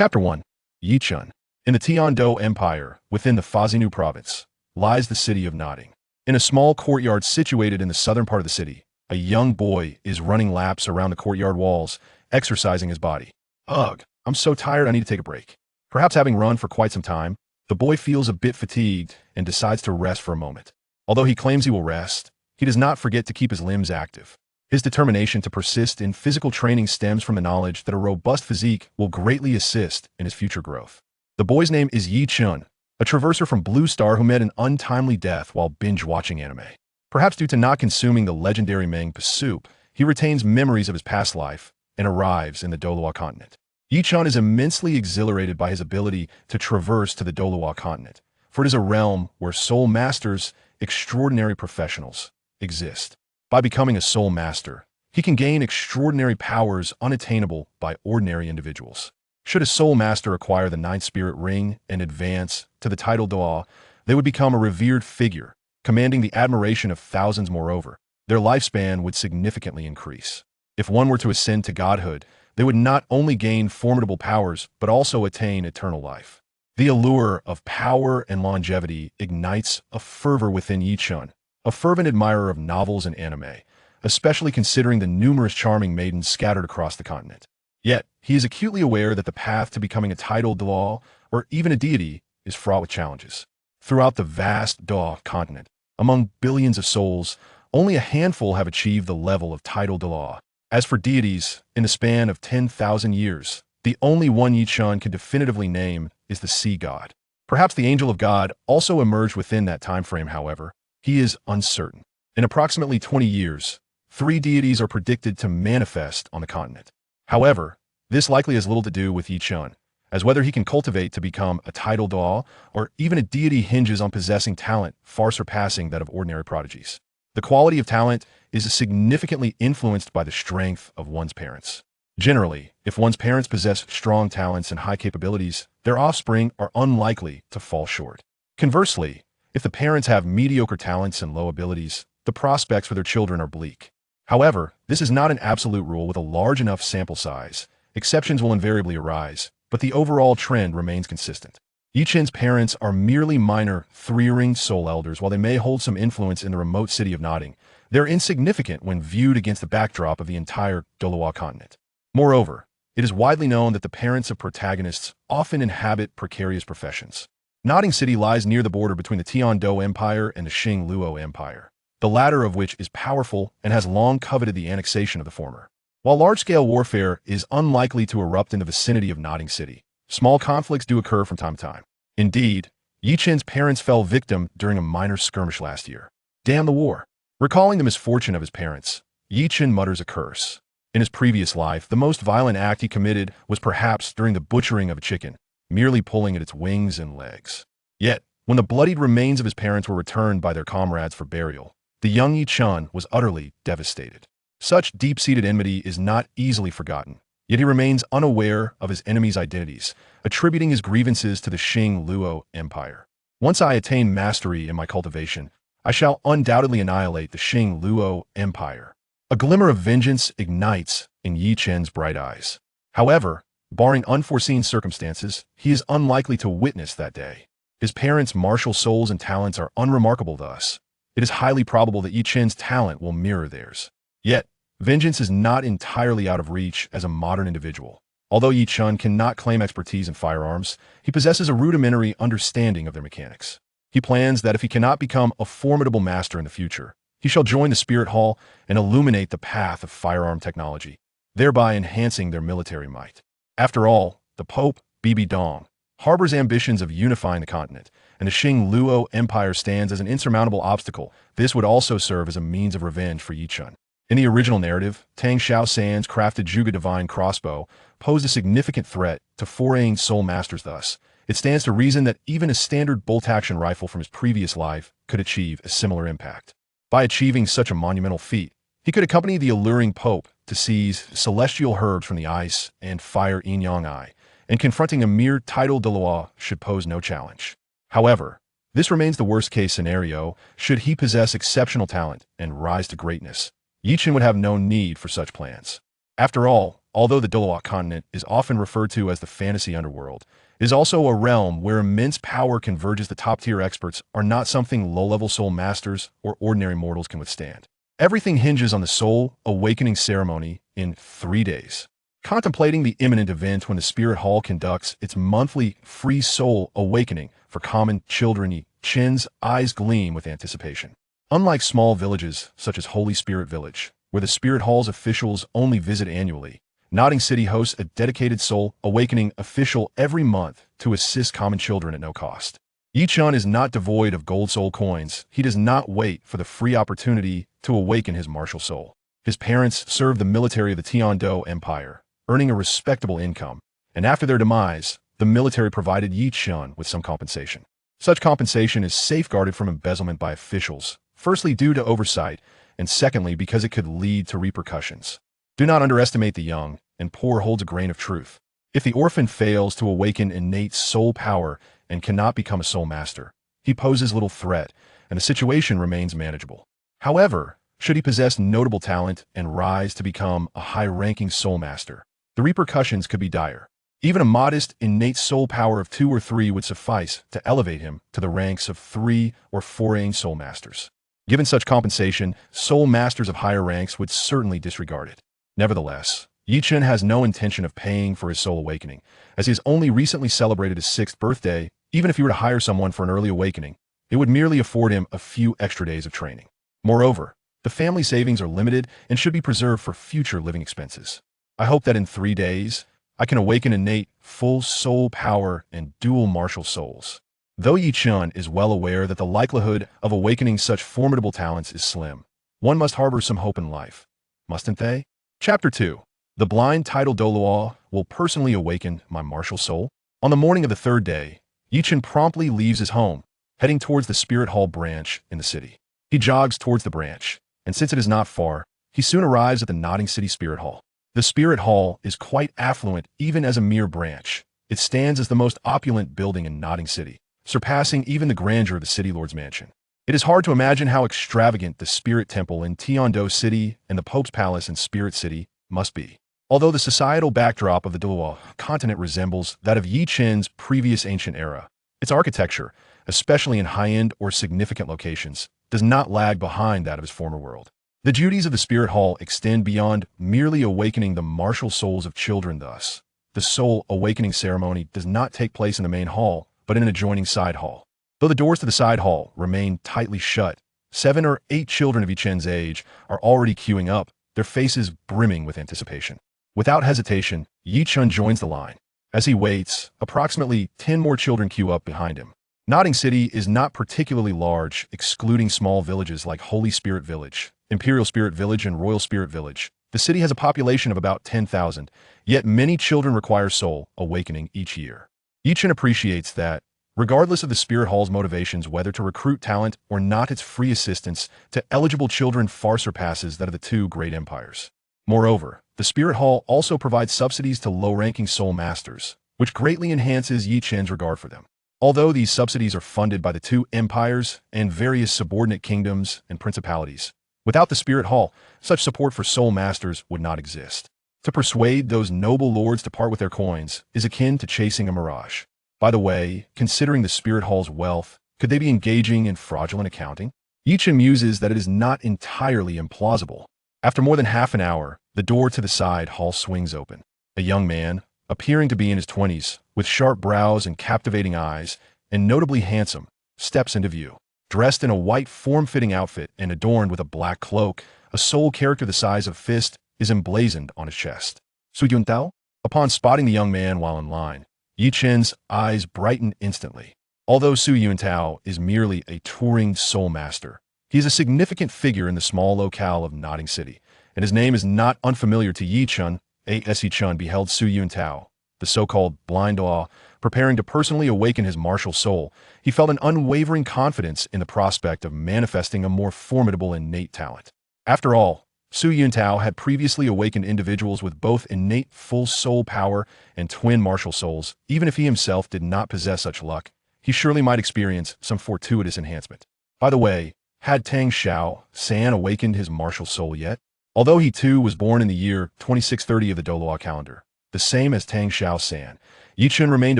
Chapter 1. Yichun. In the Tiandou Empire, within the Fazinu province, lies the city of Nodding. In a small courtyard situated in the southern part of the city, a young boy is running laps around the courtyard walls, exercising his body. Ugh, I'm so tired I need to take a break. Perhaps having run for quite some time, the boy feels a bit fatigued and decides to rest for a moment. Although he claims he will rest, he does not forget to keep his limbs active. His determination to persist in physical training stems from the knowledge that a robust physique will greatly assist in his future growth. The boy's name is Yi Chun, a traverser from Blue Star who met an untimely death while binge-watching anime. Perhaps due to not consuming the legendary manga soup, he retains memories of his past life and arrives in the Douluo Continent. Yi Chun is immensely exhilarated by his ability to traverse to the Douluo Continent, for it is a realm where soul masters, extraordinary professionals, exist. By becoming a soul master, he can gain extraordinary powers unattainable by ordinary individuals. Should a soul master acquire the Ninth Spirit Ring and advance to the title Doa, they would become a revered figure, commanding the admiration of thousands. Moreover, their lifespan would significantly increase. If one were to ascend to godhood, they would not only gain formidable powers, but also attain eternal life. The allure of power and longevity ignites a fervor within Yi Chun, a fervent admirer of novels and anime, especially considering the numerous charming maidens scattered across the continent. Yet, he is acutely aware that the path to becoming a titled Doa, or even a deity, is fraught with challenges. Throughout the vast Douluo Continent, among billions of souls, only a handful have achieved the level of titled Doa. As for deities, in the span of 10,000 years, the only one Yi Chun can definitively name is the Sea God. Perhaps the Angel of God also emerged within that time frame. However, he is uncertain. In approximately 20 years, 3 deities are predicted to manifest on the continent. However, this likely has little to do with Yi Chun, as whether he can cultivate to become a titled Doa or even a deity hinges on possessing talent far surpassing that of ordinary prodigies. The quality of talent is significantly influenced by the strength of one's parents. Generally, if one's parents possess strong talents and high capabilities, their offspring are unlikely to fall short. Conversely, if the parents have mediocre talents and low abilities, the prospects for their children are bleak. However, this is not an absolute rule with a large enough sample size. Exceptions will invariably arise, but the overall trend remains consistent. Yi Chun's parents are merely minor, 3-ring soul elders. While they may hold some influence in the remote city of Nodding, they're insignificant when viewed against the backdrop of the entire Douluo Continent. Moreover, it is widely known that the parents of protagonists often inhabit precarious professions. Nodding City lies near the border between the Tiandou Empire and the Luo Empire, the latter of which is powerful and has long coveted the annexation of the former. While large-scale warfare is unlikely to erupt in the vicinity of Nodding City, small conflicts do occur from time to time. Indeed, Yi Chun's parents fell victim during a minor skirmish last year. Damn the war! Recalling the misfortune of his parents, Yi Chun mutters a curse. In his previous life, the most violent act he committed was perhaps during the butchering of a chicken, merely pulling at its wings and legs. Yet, when the bloodied remains of his parents were returned by their comrades for burial, the young Yi Chun was utterly devastated. Such deep-seated enmity is not easily forgotten, yet he remains unaware of his enemies' identities, attributing his grievances to the Luo Empire. Once I attain mastery in my cultivation, I shall undoubtedly annihilate the Luo Empire. A glimmer of vengeance ignites in Yi Chun's bright eyes. However, barring unforeseen circumstances, he is unlikely to witness that day. His parents' martial souls and talents are unremarkable thus. It is highly probable that Yi Chun's talent will mirror theirs. Yet, vengeance is not entirely out of reach as a modern individual. Although Yi Chun cannot claim expertise in firearms, he possesses a rudimentary understanding of their mechanics. He plans that if he cannot become a formidable master in the future, he shall join the Spirit Hall and illuminate the path of firearm technology, thereby enhancing their military might. After all, the Pope, Bibi Dong, harbors ambitions of unifying the continent, and the Luo Empire stands as an insurmountable obstacle. This would also serve as a means of revenge for Yi Chun. In the original narrative, Tang San's crafted Juga Divine crossbow posed a significant threat to foraying soul masters. Thus, it stands to reason that even a standard bolt-action rifle from his previous life could achieve a similar impact. By achieving such a monumental feat, he could accompany the alluring Pope to seize celestial herbs from the ice and fire Yin-Yang Eye, and confronting a mere titled Douluo should pose no challenge. However, this remains the worst-case scenario. Should he possess exceptional talent and rise to greatness, Yi Chun would have no need for such plans. After all, Although the Douluo Continent is often referred to as the fantasy underworld, it is also a realm where immense power converges. The top-tier experts are not something low-level soul masters or ordinary mortals can withstand. Everything hinges on the soul awakening ceremony in 3 days. Contemplating the imminent event when the Spirit Hall conducts its monthly free soul awakening for common children, Yi Chen's eyes gleam with anticipation. Unlike small villages such as Holy Spirit Village, where the Spirit Hall's officials only visit annually, Nodding City hosts a dedicated soul awakening official every month to assist common children at no cost. Yi Chen is not devoid of gold soul coins. He does not wait for the free opportunity to awaken his martial soul. His parents served the military of the Tiando Empire, earning a respectable income, and after their demise, the military provided Yi Chen with some compensation. Such compensation is safeguarded from embezzlement by officials, firstly due to oversight, and secondly because it could lead to repercussions. Do not underestimate the young, and poor holds a grain of truth. If the orphan fails to awaken innate soul power and cannot become a soul master, he poses little threat, and the situation remains manageable. However, should he possess notable talent and rise to become a high-ranking soul master, the repercussions could be dire. Even a modest, innate soul power of 2 or 3 would suffice to elevate him to the ranks of 3 or 4 soul masters. Given such compensation, soul masters of higher ranks would certainly disregard it. Nevertheless, Yi Chen has no intention of paying for his soul awakening, as he has only recently celebrated his 6th birthday. Even if he were to hire someone for an early awakening, it would merely afford him a few extra days of training. Moreover, the family savings are limited and should be preserved for future living expenses. I hope that in 3 days, I can awaken innate, full soul power and dual martial souls. Though Yi Chen is well aware that the likelihood of awakening such formidable talents is slim, one must harbor some hope in life, mustn't they? Chapter 2. The blind title Douluo will personally awaken my martial soul. On the morning of the 3rd day, Yi Chen promptly leaves his home, heading towards the Spirit Hall branch in the city. He jogs towards the branch, and since it is not far, he soon arrives at the Nodding City Spirit Hall. The Spirit Hall is quite affluent even as a mere branch. It stands as the most opulent building in Nodding City, surpassing even the grandeur of the City Lord's mansion. It is hard to imagine how extravagant the Spirit Temple in Tiando City and the Pope's Palace in Spirit City must be. Although the societal backdrop of the Douluo Continent resembles that of Yi Chen's previous ancient era, its architecture, especially in high-end or significant locations, does not lag behind that of his former world. The duties of the Spirit Hall extend beyond merely awakening the martial souls of children. Thus, the soul awakening ceremony does not take place in the main hall, but in an adjoining side hall. Though the doors to the side hall remain tightly shut, 7 or 8 children of Yi Chen's age are already queuing up, their faces brimming with anticipation. Without hesitation, Yi Chen joins the line. As he waits, approximately 10 more children queue up behind him. Nodding City is not particularly large, excluding small villages like Holy Spirit Village, Imperial Spirit Village, and Royal Spirit Village. The city has a population of about 10,000, yet many children require soul awakening each year. Yi Chen appreciates that, regardless of the Spirit Hall's motivations whether to recruit talent or not, its free assistance to eligible children far surpasses that of the 2 great empires. Moreover, the Spirit Hall also provides subsidies to low-ranking soul masters, which greatly enhances Yi Chen's regard for them. Although these subsidies are funded by the 2 empires and various subordinate kingdoms and principalities, without the Spirit Hall, such support for soul masters would not exist. To persuade those noble lords to part with their coins is akin to chasing a mirage. By the way, considering the Spirit Hall's wealth, could they be engaging in fraudulent accounting? Yi Chen muses that it is not entirely implausible. After more than half an hour, the door to the side hall swings open. A young man, appearing to be in his 20s, with sharp brows and captivating eyes, and notably handsome, steps into view. Dressed in a white form-fitting outfit and adorned with a black cloak, a soul character the size of a fist is emblazoned on his chest. Yuntao? Upon spotting the young man while in line, Yi Chen's eyes brighten instantly. Although Yuntao is merely a touring soul master, he is a significant figure in the small locale of Nodding City, and his name is not unfamiliar to Yi Chen. As Yi Chen beheld Yuntao, the so-called blind Douluo, preparing to personally awaken his martial soul, he felt an unwavering confidence in the prospect of manifesting a more formidable innate talent. After all, Yuntao had previously awakened individuals with both innate full soul power and twin martial souls. Even if he himself did not possess such luck, he surely might experience some fortuitous enhancement. By the way, had Tang San awakened his martial soul yet? Although he too was born in the year 2630 of the Douluo calendar, the same as Tang San, Yichun remained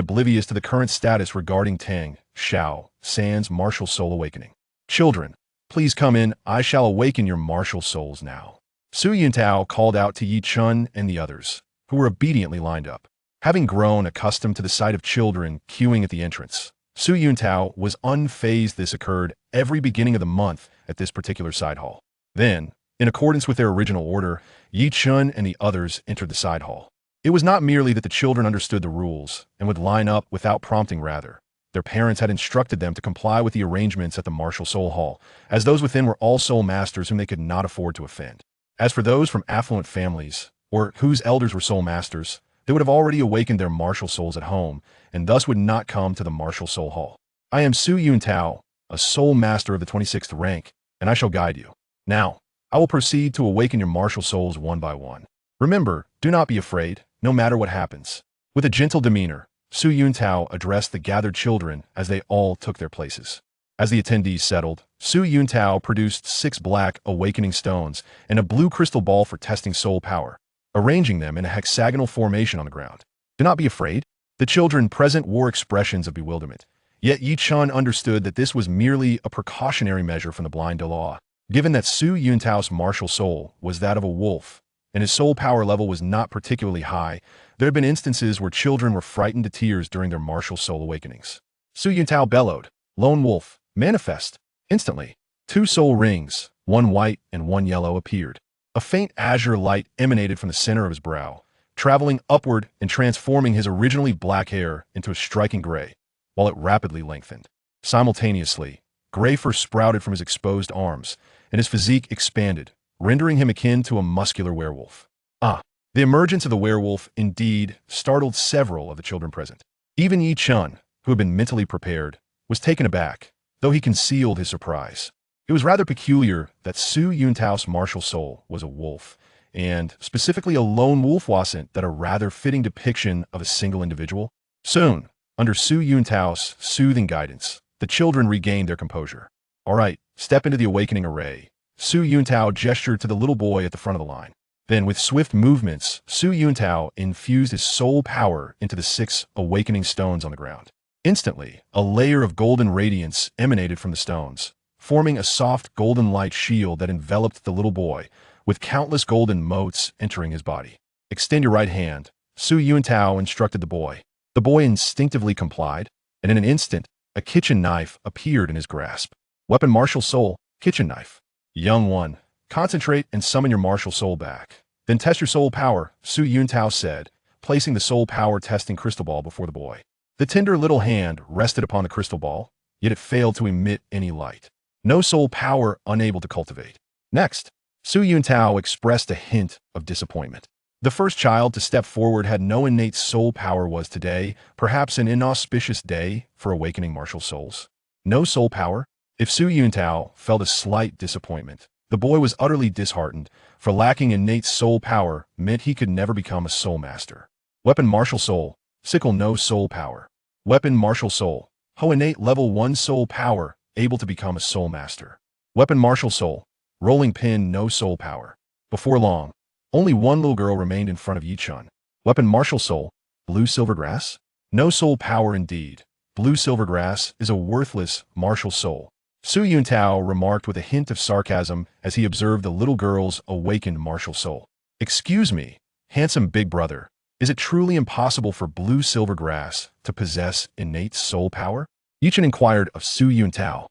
oblivious to the current status regarding Tang San's martial soul awakening. Children, please come in, I shall awaken your martial souls now. Su Yuntao called out to Yichun and the others, who were obediently lined up. Having grown accustomed to the sight of children queuing at the entrance, Su Yuntao was unfazed. This occurred every beginning of the month at this particular side hall. Then, in accordance with their original order, Yichun and the others entered the side hall. It was not merely that the children understood the rules and would line up without prompting, rather. Their parents had instructed them to comply with the arrangements at the Martial Soul Hall, as those within were all soul masters whom they could not afford to offend. As for those from affluent families, or whose elders were soul masters, they would have already awakened their martial souls at home, and thus would not come to the Martial Soul Hall. I am Su Yuntao, a soul master of the 26th rank, and I shall guide you. Now, I will proceed to awaken your martial souls one by one. Remember, do not be afraid, no matter what happens. With a gentle demeanor, Su Yuntao addressed the gathered children as they all took their places. As the attendees settled, Su Yuntao produced 6 black awakening stones and a blue crystal ball for testing soul power, arranging them in a hexagonal formation on the ground. Do not be afraid. The children present wore expressions of bewilderment, yet Yichun understood that this was merely a precautionary measure from the blind Douluo. Given that Su Yuntao's martial soul was that of a wolf, and his soul power level was not particularly high, there had been instances where children were frightened to tears during their martial soul awakenings. Su Yuntao bellowed, "Lone wolf, manifest!" Instantly, 2 soul rings, one white and one yellow, appeared. A faint azure light emanated from the center of his brow, traveling upward and transforming his originally black hair into a striking gray, while it rapidly lengthened. Simultaneously, gray fur sprouted from his exposed arms, and his physique expanded, rendering him akin to a muscular werewolf. The emergence of the werewolf indeed startled several of the children present. Even Yichun, who had been mentally prepared, was taken aback, though he concealed his surprise. It was rather peculiar that Su Yuntao's martial soul was a wolf, and specifically a lone wolf wasn't that a rather fitting depiction of a single individual. Soon, under Su Yuntao's soothing guidance, the children regained their composure. All right, step into the awakening array. Su Yuntao gestured to the little boy at the front of the line. Then, with swift movements, Su Yuntao infused his soul power into the 6 awakening stones on the ground. Instantly, a layer of golden radiance emanated from the stones, forming a soft golden light shield that enveloped the little boy, with countless golden motes entering his body. Extend your right hand, Su Yuntao instructed the boy. The boy instinctively complied, and in an instant, a kitchen knife appeared in his grasp. Weapon martial soul, kitchen knife. Young one, concentrate and summon your martial soul back. Then test your soul power, Su Yuntao said, placing the soul power testing crystal ball before the boy. The tender little hand rested upon the crystal ball, yet it failed to emit any light. No soul power unable to cultivate. Next, Su Yuntao expressed a hint of disappointment. The first child to step forward had no innate soul power. Was today perhaps an inauspicious day for awakening martial souls? No soul power? If Su Yuntao felt a slight disappointment, the boy was utterly disheartened, for lacking innate soul power meant he could never become a soul master. Weapon martial soul, sickle no soul power. Weapon martial soul, ho innate level 1 soul power, able to become a soul master. Weapon martial soul, rolling pin no soul power. Before long, only one little girl remained in front of Yichun. Weapon martial soul, blue silver grass? No soul power indeed. Blue silver grass is a worthless martial soul. Su Yuntao remarked with a hint of sarcasm as he observed the little girl's awakened martial soul. Excuse me, handsome big brother, is it truly impossible for blue silver grass to possess innate soul power? Yichun inquired of Su Yuntao.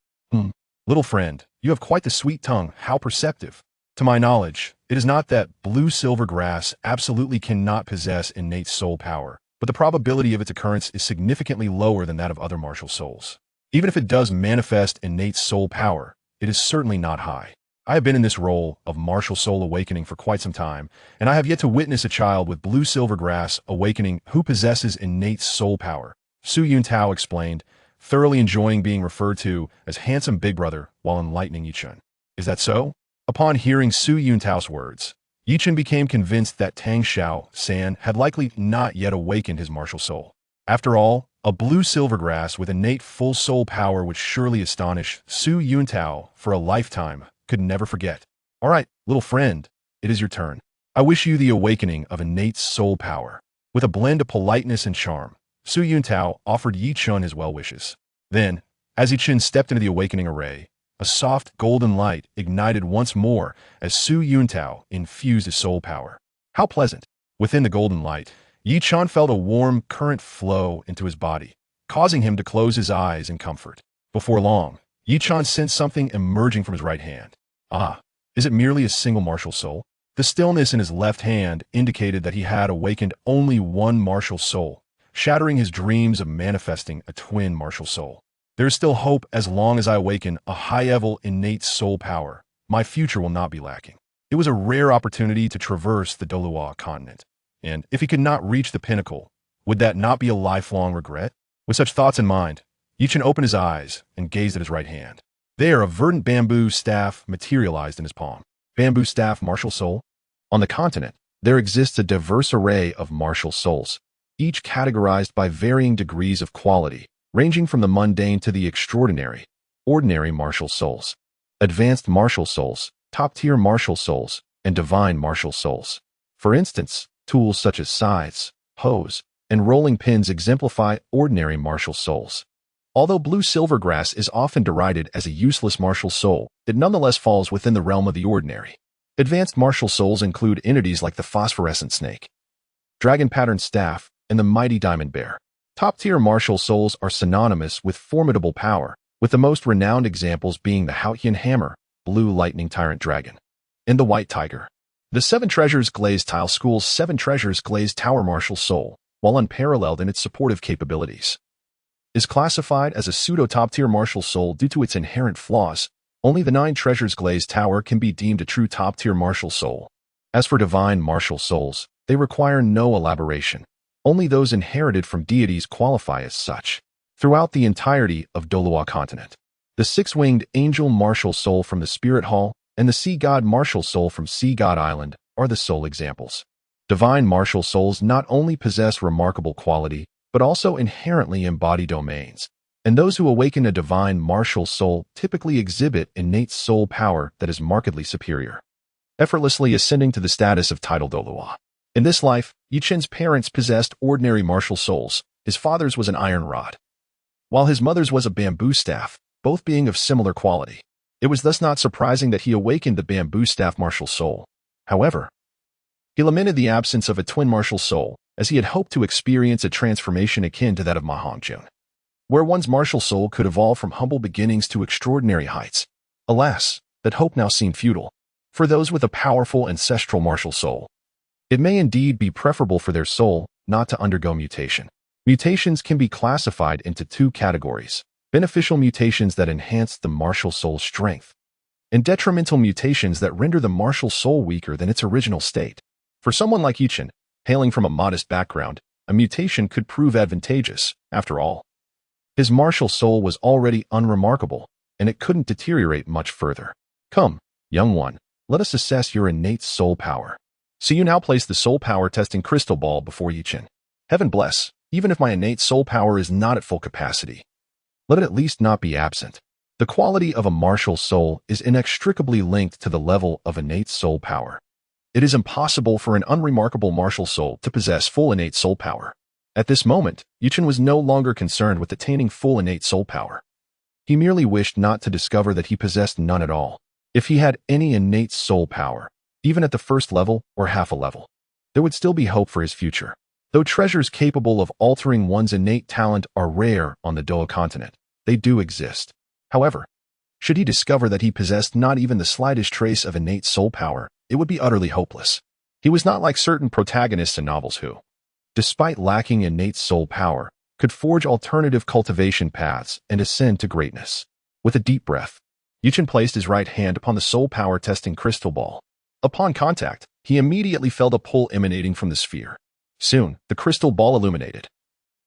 Little friend, you have quite the sweet tongue, how perceptive. To my knowledge, it is not that blue silver grass absolutely cannot possess innate soul power, but the probability of its occurrence is significantly lower than that of other martial souls. Even if it does manifest innate soul power, it is certainly not high. I have been in this role of martial soul awakening for quite some time, and I have yet to witness a child with blue silver grass awakening who possesses innate soul power. Su Yuntao explained, thoroughly enjoying being referred to as handsome big brother while enlightening Yichun. Is that so? Upon hearing Su Yuntao's words, Yichun became convinced that Tang San had likely not yet awakened his martial soul. After all, a blue silver grass with innate full soul power would surely astonish Su Yuntao for a lifetime, could never forget. All right, little friend, it is your turn. I wish you the awakening of innate soul power." With a blend of politeness and charm, Su Yuntao offered Yi Chun his well wishes. Then, as Yi Chun stepped into the awakening array, a soft golden light ignited once more as Su Yuntao infused his soul power. How pleasant! Within the golden light, Yi Chun felt a warm current flow into his body, causing him to close his eyes in comfort. Before long, Yi Chun sensed something emerging from his right hand. Ah, is it merely a single martial soul? The stillness in his left hand indicated that he had awakened only one martial soul, shattering his dreams of manifesting a twin martial soul. There is still hope as long as I awaken a high-level innate soul power. My future will not be lacking. It was a rare opportunity to traverse the Douluo Continent, and if he could not reach the pinnacle, would that not be a lifelong regret? With such thoughts in mind, Yi Chun opened his eyes and gazed at his right hand. There, a verdant bamboo staff materialized in his palm. Bamboo staff martial soul? On the continent, there exists a diverse array of martial souls, each categorized by varying degrees of quality, ranging from the mundane to the extraordinary. Ordinary martial souls, advanced martial souls, top-tier martial souls, and divine martial souls. For instance, tools such as scythes, hoes, and rolling pins exemplify ordinary martial souls. Although blue silvergrass is often derided as a useless martial soul, it nonetheless falls within the realm of the ordinary. Advanced martial souls include entities like the phosphorescent snake, dragon-patterned staff, and the mighty diamond bear. Top-tier martial souls are synonymous with formidable power, with the most renowned examples being the Haotian hammer, blue lightning tyrant dragon, and the white tiger. The Seven Treasures Glazed Tile School's Seven Treasures Glazed Tower martial soul, while unparalleled in its supportive capabilities, is classified as a pseudo-top-tier martial soul due to its inherent flaws. Only the Nine Treasures Glazed Tower can be deemed a true top-tier martial soul. As for divine martial souls, they require no elaboration. Only those inherited from deities qualify as such. Throughout the entirety of Douluo Continent, the six-winged angel martial soul from the Spirit Hall and the sea god martial soul from Sea God Island are the sole examples. Divine martial souls not only possess remarkable quality, but also inherently embody domains, and those who awaken a divine martial soul typically exhibit innate soul power that is markedly superior, effortlessly ascending to the status of title Douluo. In this life, Yi Chun's parents possessed ordinary martial souls. His father's was an iron rod, while his mother's was a bamboo staff, both being of similar quality. It was thus not surprising that he awakened the bamboo staff martial soul. However, he lamented the absence of a twin martial soul, as he had hoped to experience a transformation akin to that of Ma Hongzhun, where one's martial soul could evolve from humble beginnings to extraordinary heights. Alas, that hope now seemed futile. For those with a powerful ancestral martial soul, it may indeed be preferable for their soul not to undergo mutation. Mutations can be classified into two categories: beneficial mutations that enhance the martial soul's strength, and detrimental mutations that render the martial soul weaker than its original state. For someone like Yi Chun, hailing from a modest background, a mutation could prove advantageous. After all, his martial soul was already unremarkable, and it couldn't deteriorate much further. Come, young one, let us assess your innate soul power. So you now place the soul power testing crystal ball before Yi Chun. Heaven bless, even if my innate soul power is not at full capacity, let it at least not be absent. The quality of a martial soul is inextricably linked to the level of innate soul power. It is impossible for an unremarkable martial soul to possess full innate soul power. At this moment, Yi Chun was no longer concerned with attaining full innate soul power. He merely wished not to discover that he possessed none at all. If he had any innate soul power, even at the first level or half a level, there would still be hope for his future. Though treasures capable of altering one's innate talent are rare on the Douluo Continent, they do exist. However, should he discover that he possessed not even the slightest trace of innate soul power, it would be utterly hopeless. He was not like certain protagonists in novels who, despite lacking innate soul power, could forge alternative cultivation paths and ascend to greatness. With a deep breath, Yi Chun placed his right hand upon the soul power testing crystal ball. Upon contact, he immediately felt a pull emanating from the sphere. Soon, the crystal ball illuminated,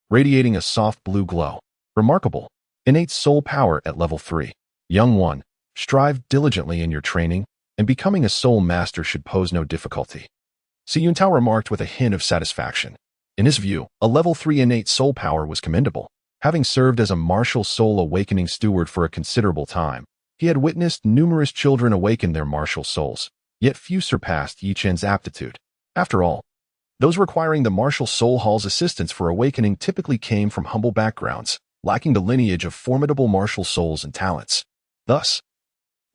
radiating a soft blue glow. Remarkable. Innate soul power at level 3. Young one, strive diligently in your training, and becoming a soul master should pose no difficulty. Si Yuntao remarked with a hint of satisfaction. In his view, a level 3 innate soul power was commendable. Having served as a martial soul awakening steward for a considerable time, he had witnessed numerous children awaken their martial souls, yet few surpassed Yi Chen's aptitude. After all, those requiring the martial soul hall's assistance for awakening typically came from humble backgrounds, lacking the lineage of formidable martial souls and talents. Thus,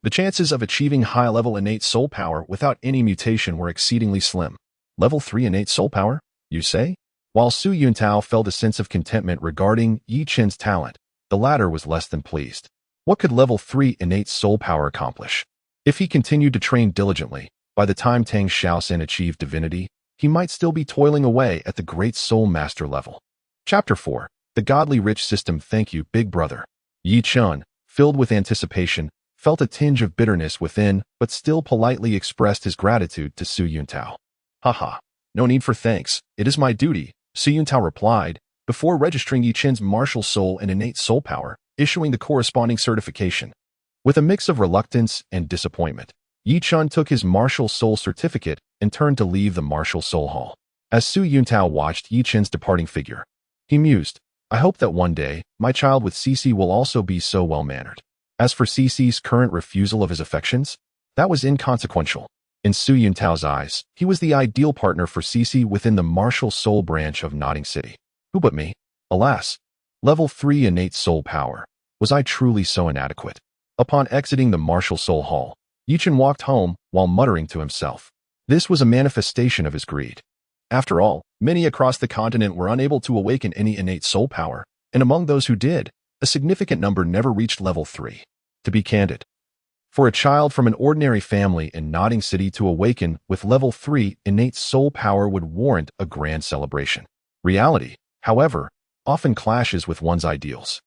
the chances of achieving high-level innate soul power without any mutation were exceedingly slim. Level 3 innate soul power, you say? While Su Yuntao felt a sense of contentment regarding Yi Chen's talent, the latter was less than pleased. What could level 3 innate soul power accomplish? If he continued to train diligently, by the time Tang San achieved divinity, he might still be toiling away at the great soul master level. Chapter 4. The Godly Rich System. Thank you, Big Brother. Yi Chen, filled with anticipation, felt a tinge of bitterness within, but still politely expressed his gratitude to Su Yuntao. Haha, no need for thanks, it is my duty, Su Yuntao replied, before registering Yi Chen's martial soul and innate soul power, issuing the corresponding certification. With a mix of reluctance and disappointment, Yi Chen took his martial soul certificate and turned to leave the martial soul hall. As Su Yuntao watched Yi Chen's departing figure, he mused, I hope that one day, my child with Cici will also be so well-mannered. As for Cici's current refusal of his affections, that was inconsequential. In Su Yuntao's eyes, he was the ideal partner for Cici within the martial soul branch of Nodding City. Who but me? Alas, level 3 innate soul power. Was I truly so inadequate? Upon exiting the martial soul hall, Yi Chen walked home while muttering to himself. This was a manifestation of his greed. After all, many across the continent were unable to awaken any innate soul power, and among those who did, a significant number never reached level 3. To be candid, for a child from an ordinary family in Nodding City to awaken with level 3 innate soul power would warrant a grand celebration. Reality, however, often clashes with one's ideals.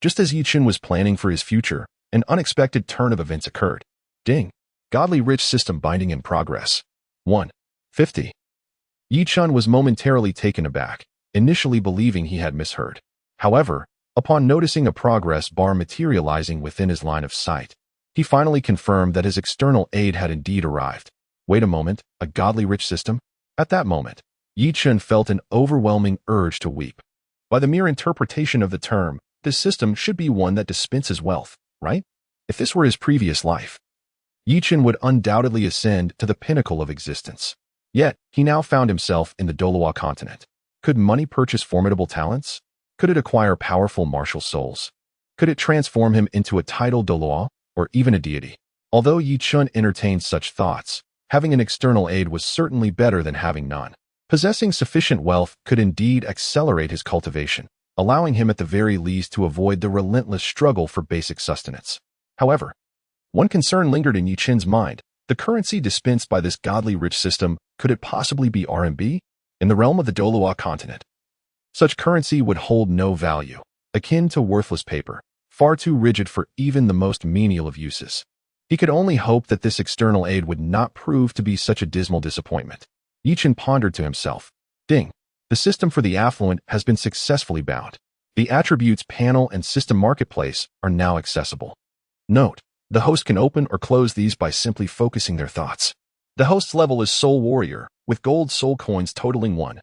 Just as Yi Chen was planning for his future, an unexpected turn of events occurred. Ding! Godly Rich System binding in progress. 150. Yi Chen was momentarily taken aback, initially believing he had misheard. However, upon noticing a progress bar materializing within his line of sight, he finally confirmed that his external aid had indeed arrived. Wait a moment, a Godly Rich System? At that moment, Yi Chen felt an overwhelming urge to weep. By the mere interpretation of the term, this system should be one that dispenses wealth, right? If this were his previous life, Yi Chen would undoubtedly ascend to the pinnacle of existence. Yet, he now found himself in the Douluo Continent. Could money purchase formidable talents? Could it acquire powerful martial souls? Could it transform him into a titled Douluo, or even a deity? Although Yi Chen entertained such thoughts, having an external aid was certainly better than having none. Possessing sufficient wealth could indeed accelerate his cultivation, allowing him at the very least to avoid the relentless struggle for basic sustenance. However, one concern lingered in Yi Chen's mind. The currency dispensed by this Godly Rich System, could it possibly be RMB? In the realm of the Douluo Continent, such currency would hold no value, akin to worthless paper, far too rigid for even the most menial of uses. He could only hope that this external aid would not prove to be such a dismal disappointment. Yi Chen pondered to himself. Ding! The system for the affluent has been successfully bound. The attributes panel and system marketplace are now accessible. Note: the host can open or close these by simply focusing their thoughts. The host's level is Soul Warrior, with gold soul coins totaling 1.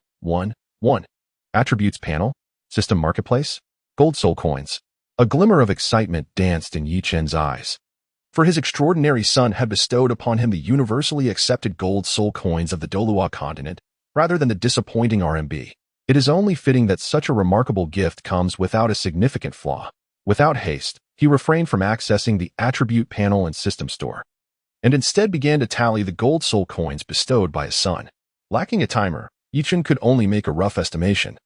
Attributes panel, system marketplace, gold soul coins. A glimmer of excitement danced in Yi Chen's eyes. For his extraordinary son had bestowed upon him the universally accepted gold soul coins of the Douluo Continent, rather than the disappointing RMB. It is only fitting that such a remarkable gift comes without a significant flaw. Without haste, he refrained from accessing the attribute panel and system store, and instead began to tally the gold soul coins bestowed by his son. Lacking a timer, Yi Chen could only make a rough estimation,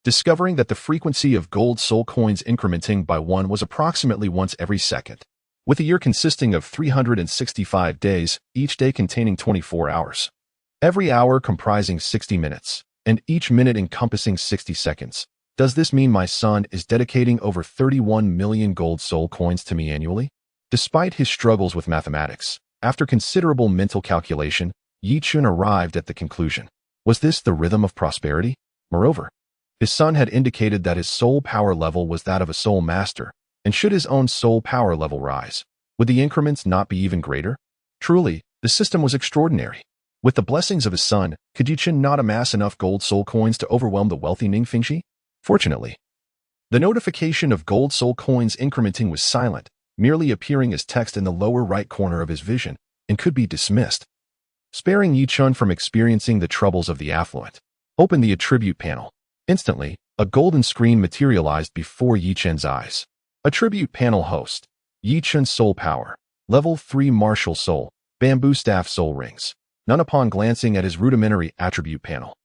discovering that the frequency of gold soul coins incrementing by 1 was approximately once every second. With a year consisting of 365 days, each day containing 24 hours, every hour comprising 60 minutes, and each minute encompassing 60 seconds. Does this mean my son is dedicating over 31 million gold soul coins to me annually? Despite his struggles with mathematics, after considerable mental calculation, Yi Chen arrived at the conclusion. Was this the rhythm of prosperity? Moreover, his son had indicated that his soul power level was that of a soul master, and should his own soul power level rise, would the increments not be even greater? Truly, the system was extraordinary. With the blessings of his son, could Yi Chen not amass enough gold soul coins to overwhelm the wealthy Ning Fingxi? Fortunately, the notification of gold soul coins incrementing was silent, merely appearing as text in the lower right corner of his vision, and could be dismissed. sparing Yi Chun from experiencing the troubles of the affluent. Open the attribute panel. Instantly, a golden screen materialized before Yi Chun's eyes. Attribute panel host. Yi Chun's soul power. Level 3 martial soul. Bamboo staff soul rings. None. Upon glancing at his rudimentary attribute panel,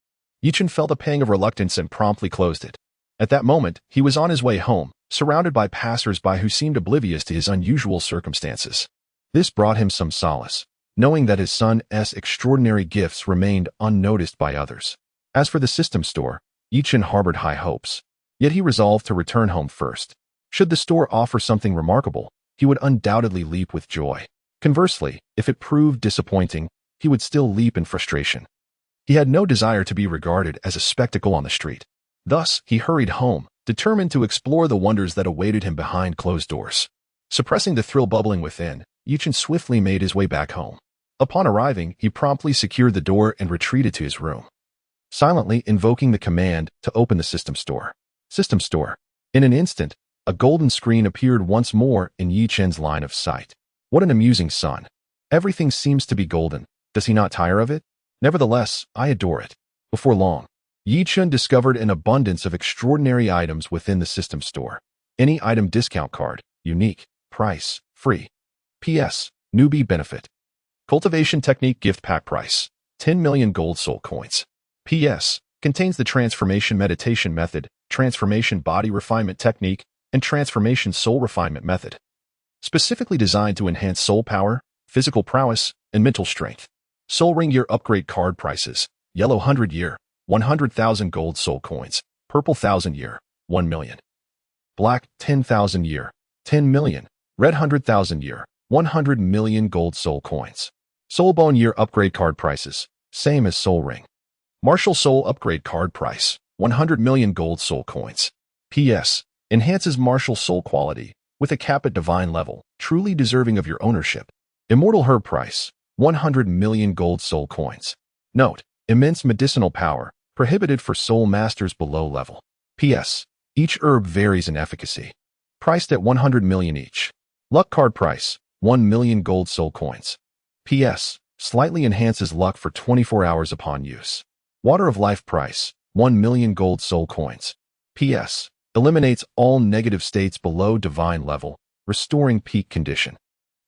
Yi Chun felt a pang of reluctance and promptly closed it. At that moment, he was on his way home, surrounded by passers-by who seemed oblivious to his unusual circumstances. This brought him some solace, knowing that his son's extraordinary gifts remained unnoticed by others. As for the system store, Yi Chun harbored high hopes. Yet he resolved to return home first. Should the store offer something remarkable, he would undoubtedly leap with joy. Conversely, if it proved disappointing, he would still leap in frustration. He had no desire to be regarded as a spectacle on the street. Thus, he hurried home, determined to explore the wonders that awaited him behind closed doors. Suppressing the thrill bubbling within, Yi Chun swiftly made his way back home. Upon arriving, he promptly secured the door and retreated to his room, silently invoking the command to open the system store. System store. In an instant, a golden screen appeared once more in Yi Chun's line of sight. What an amusing son. Everything seems to be golden. Does he not tire of it? Nevertheless, I adore it. Before long, Yi Chun discovered an abundance of extraordinary items within the system store. Any item discount card, unique, price, free. P.S. Newbie benefit. Cultivation technique gift pack price, 10 million gold soul coins. P.S. Contains the transformation meditation method, transformation body refinement technique, and transformation soul refinement method. Specifically designed to enhance soul power, physical prowess, and mental strength. Soul ring year upgrade card prices, yellow 100 year, 100,000 gold soul coins, purple 1,000 year, 1 million. Black 10,000 year, 10 million, red 100,000 year, 100 million gold soul coins. Soul bone year upgrade card prices, same as soul ring. Martial soul upgrade card price, 100 million gold soul coins. P.S. Enhances martial soul quality, with a cap at divine level, truly deserving of your ownership. Immortal herb price, 100 million gold soul coins. Note, immense medicinal power, prohibited for soul masters below level. P.S. Each herb varies in efficacy. Priced at 100 million each. Luck card price, 1 million gold soul coins. P.S. Slightly enhances luck for 24 hours upon use. Water of life price, 1 million gold soul coins. P.S. Eliminates all negative states below divine level, restoring peak condition.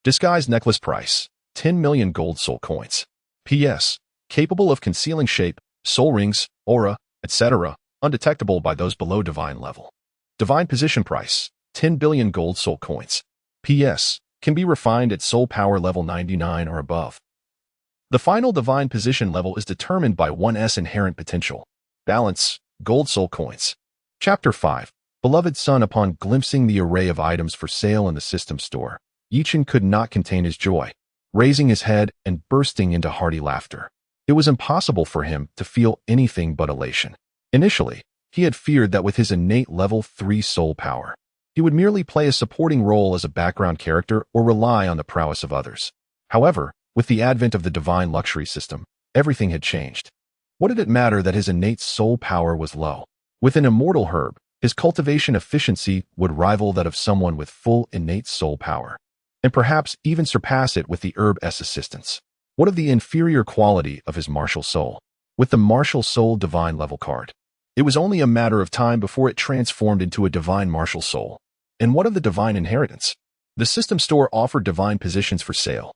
Disguise necklace price, 10 million gold soul coins. P.S. Capable of concealing shape, soul rings, aura, etc., undetectable by those below divine level. Divine position price, 10 billion gold soul coins. P.S. Can be refined at soul power level 99 or above. The final divine position level is determined by one's inherent potential. Balance, gold soul coins. Chapter 5. Beloved son. Upon glimpsing the array of items for sale in the system store, Yi Chun could not contain his joy, raising his head and bursting into hearty laughter. It was impossible for him to feel anything but elation. Initially, he had feared that with his innate level 3 soul power, he would merely play a supporting role as a background character or rely on the prowess of others. However, with the advent of the divine luxury system, everything had changed. What did it matter that his innate soul power was low? With an immortal herb, his cultivation efficiency would rival that of someone with full innate soul power, and perhaps even surpass it with the herb's assistance. What of the inferior quality of his martial soul? With the martial soul divine level card, it was only a matter of time before it transformed into a divine martial soul. And what of the divine inheritance? The system store offered divine positions for sale.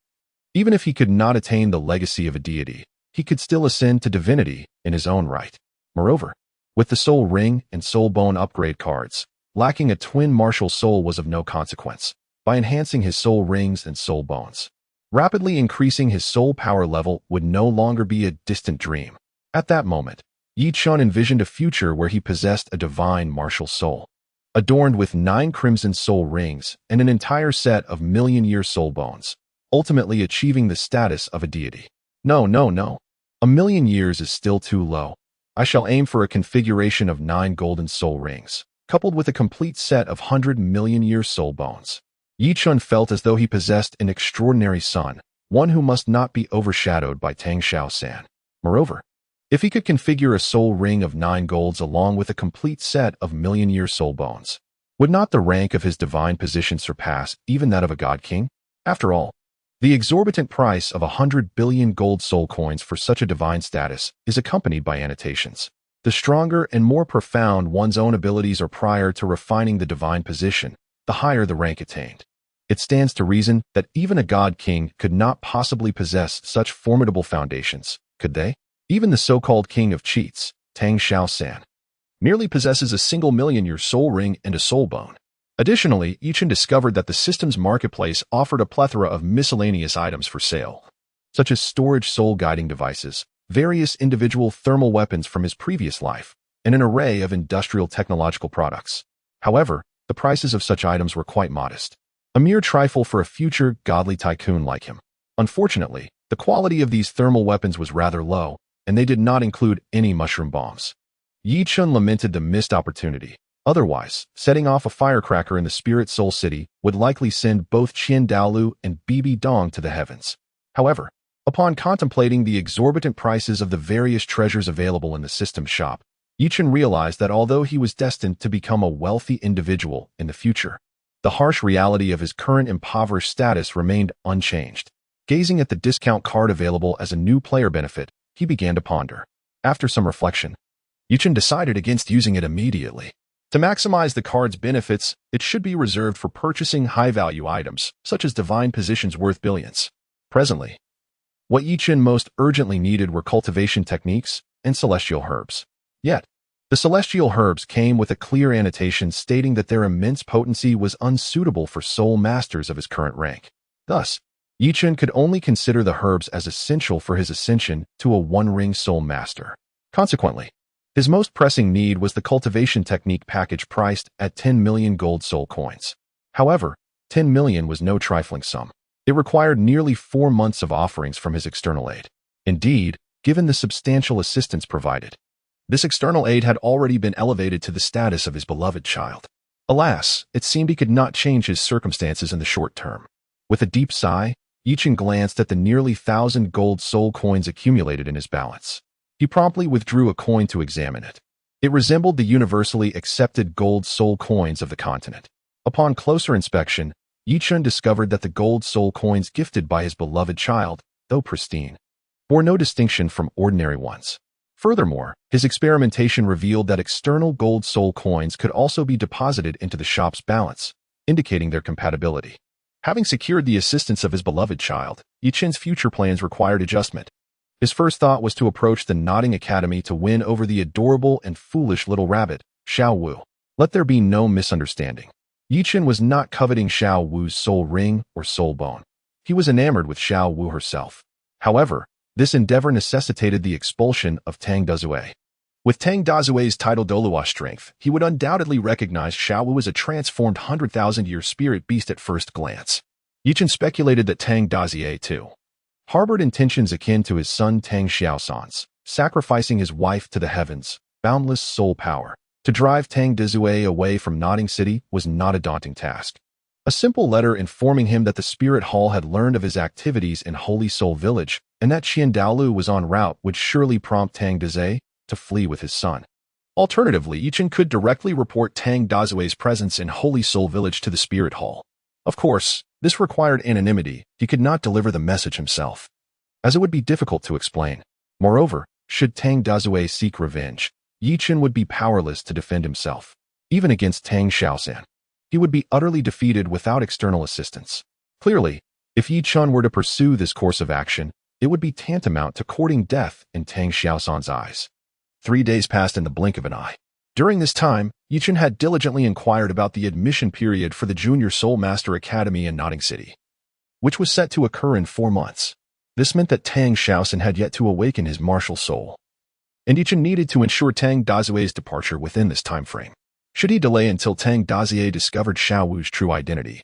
Even if he could not attain the legacy of a deity, he could still ascend to divinity in his own right. Moreover, with the soul ring and soul bone upgrade cards, lacking a twin martial soul was of no consequence. By enhancing his soul rings and soul bones, rapidly increasing his soul power level would no longer be a distant dream. At that moment, Yi Chun envisioned a future where he possessed a divine martial soul, adorned with 9 crimson soul rings and an entire set of million-year soul bones, ultimately achieving the status of a deity. No. A million years is still too low. I shall aim for a configuration of 9 golden soul rings, coupled with a complete set of 100 million-year soul bones. Yi Chun felt as though he possessed an extraordinary son, one who must not be overshadowed by Tang San. Moreover, if he could configure a soul ring of 9 golds along with a complete set of million-year soul bones, would not the rank of his divine position surpass even that of a god king? After all, The exorbitant price of 100 billion gold soul coins for such a divine status is accompanied by annotations. The stronger and more profound one's own abilities are prior to refining the divine position, the higher the rank attained. It stands to reason that even a god king could not possibly possess such formidable foundations, could they? Even the so-called king of cheats, Tang San, merely possesses a single million-year soul ring and a soul bone. Additionally, Yichen discovered that the system's marketplace offered a plethora of miscellaneous items for sale, such as storage soul-guiding devices, various individual thermal weapons from his previous life, and an array of industrial technological products. However, the prices of such items were quite modest, a mere trifle for a future godly tycoon like him. Unfortunately, the quality of these thermal weapons was rather low, and they did not include any mushroom bombs. Yichen lamented the missed opportunity. Otherwise, setting off a firecracker in the Spirit Soul City would likely send both Qian Daolu and Bibi Dong to the heavens. However, upon contemplating the exorbitant prices of the various treasures available in the system shop, Yichen realized that although he was destined to become a wealthy individual in the future, the harsh reality of his current impoverished status remained unchanged. Gazing at the discount card available as a new player benefit, he began to ponder. After some reflection, Yichen decided against using it immediately. To maximize the card's benefits, it should be reserved for purchasing high-value items, such as divine positions worth billions. Presently, what Yichen most urgently needed were cultivation techniques and celestial herbs. Yet, the celestial herbs came with a clear annotation stating that their immense potency was unsuitable for soul masters of his current rank. Thus, Yichen could only consider the herbs as essential for his ascension to a one-ring soul master. Consequently, his most pressing need was the cultivation technique package priced at 10 million gold soul coins. However, 10 million was no trifling sum. It required nearly 4 months of offerings from his external aid. Indeed, given the substantial assistance provided, this external aid had already been elevated to the status of his beloved child. Alas, it seemed he could not change his circumstances in the short term. With a deep sigh, Yichen glanced at the nearly 1,000 gold soul coins accumulated in his balance. He promptly withdrew a coin to examine it. It resembled the universally accepted gold soul coins of the continent. Upon closer inspection, Yichen discovered that the gold soul coins gifted by his beloved child, though pristine, bore no distinction from ordinary ones. Furthermore, his experimentation revealed that external gold soul coins could also be deposited into the shop's balance, indicating their compatibility. Having secured the assistance of his beloved child, Yichen's future plans required adjustment. His first thought was to approach the Nodding Academy to win over the adorable and foolish little rabbit, Shiau. Let there be no misunderstanding. Yichen was not coveting Shiau's soul ring or soul bone. He was enamored with Shiau herself. However, this endeavor necessitated the expulsion of Tang Dazue. With Tang Dazue's tidal Douluo strength, he would undoubtedly recognize Shiau as a transformed 100,000-year spirit beast at first glance. Yichen speculated that Tang Dazue, too, harbored intentions akin to his son Tang Xiaosan's, sacrificing his wife to the heavens, boundless soul power. To drive Tang Dazue away from Nodding City was not a daunting task. A simple letter informing him that the Spirit Hall had learned of his activities in Holy Soul Village and that Qian Daolu was en route would surely prompt Tang Dazue to flee with his son. Alternatively, Yichen could directly report Tang Dazue's presence in Holy Soul Village to the Spirit Hall. Of course, this required anonymity. He could not deliver the message himself, as it would be difficult to explain. Moreover, should Tang Dazue seek revenge, Yichen would be powerless to defend himself. Even against Tang San, he would be utterly defeated without external assistance. Clearly, if Yichen were to pursue this course of action, it would be tantamount to courting death in Tang Xiaosan's eyes. 3 days passed in the blink of an eye. During this time, Yichen had diligently inquired about the admission period for the Junior Soul Master Academy in Nodding City, which was set to occur in 4 months. This meant that Tang San had yet to awaken his martial soul, and Yichen needed to ensure Tang Dazue's departure within this time frame. Should he delay until Tang Dazue discovered Shiau's true identity,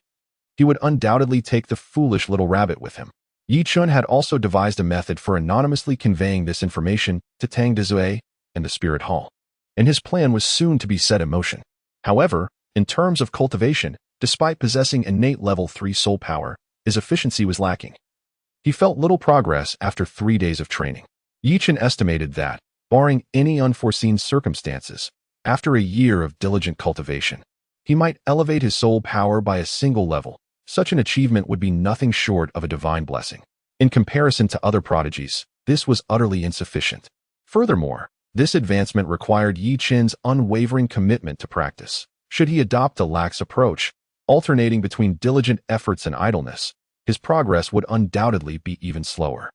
he would undoubtedly take the foolish little rabbit with him. Yichen had also devised a method for anonymously conveying this information to Tang Dazue and the Spirit Hall, and his plan was soon to be set in motion. However, in terms of cultivation, despite possessing innate level 3 soul power, his efficiency was lacking. He felt little progress after 3 days of training. Yichen estimated that, barring any unforeseen circumstances, after a year of diligent cultivation, he might elevate his soul power by a single level, Such an achievement would be nothing short of a divine blessing. In comparison to other prodigies, this was utterly insufficient. Furthermore, this advancement required Yi Qin's unwavering commitment to practice. Should he adopt a lax approach, alternating between diligent efforts and idleness, his progress would undoubtedly be even slower.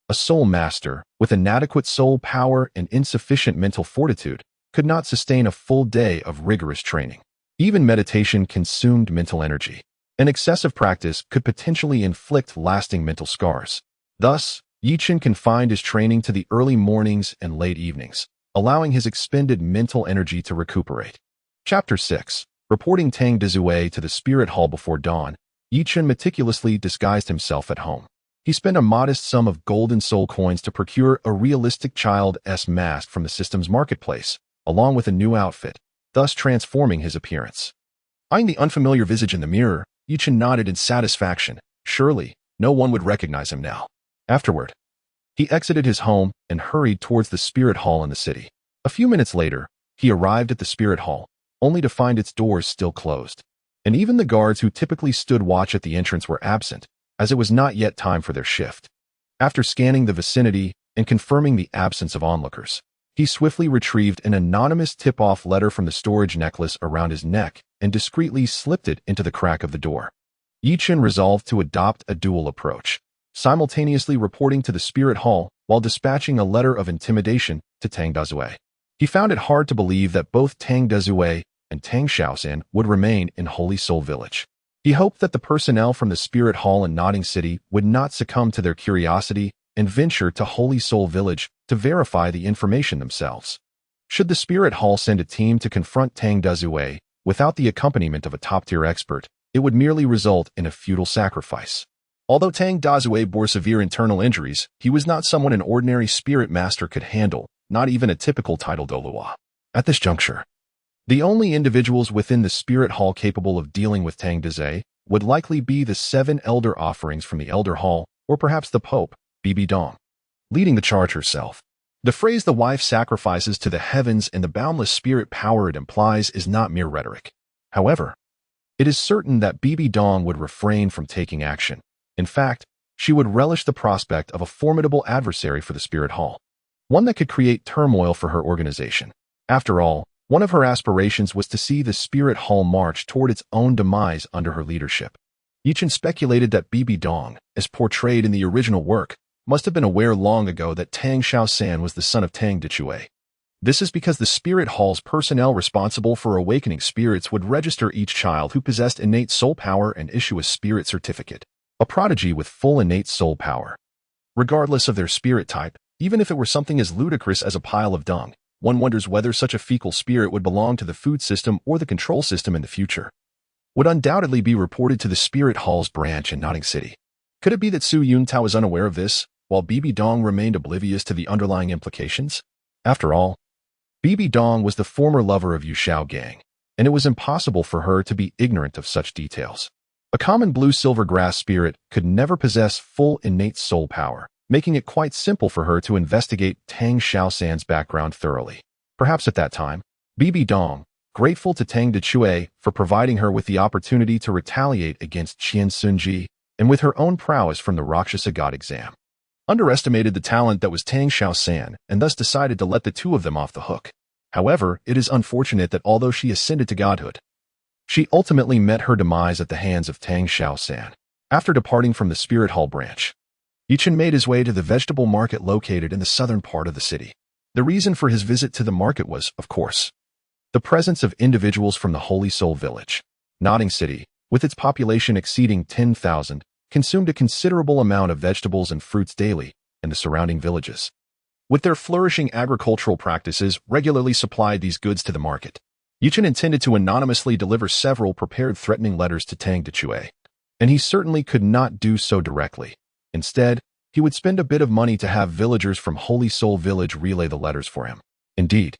A soul master, with inadequate soul power and insufficient mental fortitude, could not sustain a full day of rigorous training. Even meditation consumed mental energy, and excessive practice could potentially inflict lasting mental scars. Thus, Yi Qin confined his training to the early mornings and late evenings, allowing his expended mental energy to recuperate. Chapter 6. Reporting Tang Dezue to the Spirit Hall before dawn, Yi Qin meticulously disguised himself at home. He spent a modest sum of golden soul coins to procure a realistic child's mask from the system's marketplace, along with a new outfit, thus transforming his appearance. Eyeing the unfamiliar visage in the mirror, Yi Qin nodded in satisfaction. Surely, no one would recognize him now. Afterward, he exited his home and hurried towards the Spirit Hall in the city. A few minutes later, he arrived at the Spirit Hall, only to find its doors still closed. And even the guards who typically stood watch at the entrance were absent, as it was not yet time for their shift. After scanning the vicinity and confirming the absence of onlookers, he swiftly retrieved an anonymous tip-off letter from the storage necklace around his neck and discreetly slipped it into the crack of the door. Yi Qin resolved to adopt a dual approach, simultaneously reporting to the Spirit Hall while dispatching a letter of intimidation to Tang Dezue. He found it hard to believe that both Tang Dezue and Tang San would remain in Holy Soul Village. He hoped that the personnel from the Spirit Hall in Nodding City would not succumb to their curiosity and venture to Holy Soul Village to verify the information themselves. Should the Spirit Hall send a team to confront Tang Dezue without the accompaniment of a top-tier expert, it would merely result in a futile sacrifice. Although Tang Dezue bore severe internal injuries, he was not someone an ordinary spirit master could handle, not even a typical title Douluo. At this juncture, the only individuals within the Spirit Hall capable of dealing with Tang Dezue would likely be the 7 elder offerings from the Elder Hall, or perhaps the Pope, Bibi Dong, leading the charge herself. The phrase the wife sacrifices to the heavens and the boundless spirit power it implies is not mere rhetoric. However, it is certain that Bibi Dong would refrain from taking action. In fact, she would relish the prospect of a formidable adversary for the Spirit Hall, one that could create turmoil for her organization. After all, one of her aspirations was to see the Spirit Hall march toward its own demise under her leadership. Yi Qin speculated that Bibi Dong, as portrayed in the original work, must have been aware long ago that Tang San was the son of Tang Dezue. This is because the Spirit Hall's personnel responsible for awakening spirits would register each child who possessed innate soul power and issue a spirit certificate, a prodigy with full innate soul power. Regardless of their spirit type, even if it were something as ludicrous as a pile of dung, one wonders whether such a fecal spirit would belong to the food system or the control system in the future. Would undoubtedly be reported to the Spirit Hall's branch in Nodding City. Could it be that Su Yuntao was unaware of this, while Bibi Dong remained oblivious to the underlying implications? After all, Bibi Dong was the former lover of Shiau gang, and it was impossible for her to be ignorant of such details. A common blue-silver grass spirit could never possess full innate soul power, making it quite simple for her to investigate Tang San's background thoroughly. Perhaps at that time, Bibi Dong, grateful to Tang Dezue for providing her with the opportunity to retaliate against Qian Sunji, and with her own prowess from the Rakshasa God exam, underestimated the talent that was Tang San and thus decided to let the two of them off the hook. However, it is unfortunate that although she ascended to godhood, she ultimately met her demise at the hands of Tang San. After departing from the Spirit Hall branch, Yi Qin made his way to the vegetable market located in the southern part of the city. The reason for his visit to the market was, of course, the presence of individuals from the Holy Soul Village. Nodding City, with its population exceeding 10,000, consumed a considerable amount of vegetables and fruits daily in the surrounding villages. With their flourishing agricultural practices regularly supplied these goods to the market. Yi Qin intended to anonymously deliver several prepared threatening letters to Tang Dezue, and he certainly could not do so directly. Instead, he would spend a bit of money to have villagers from Holy Soul Village relay the letters for him. Indeed,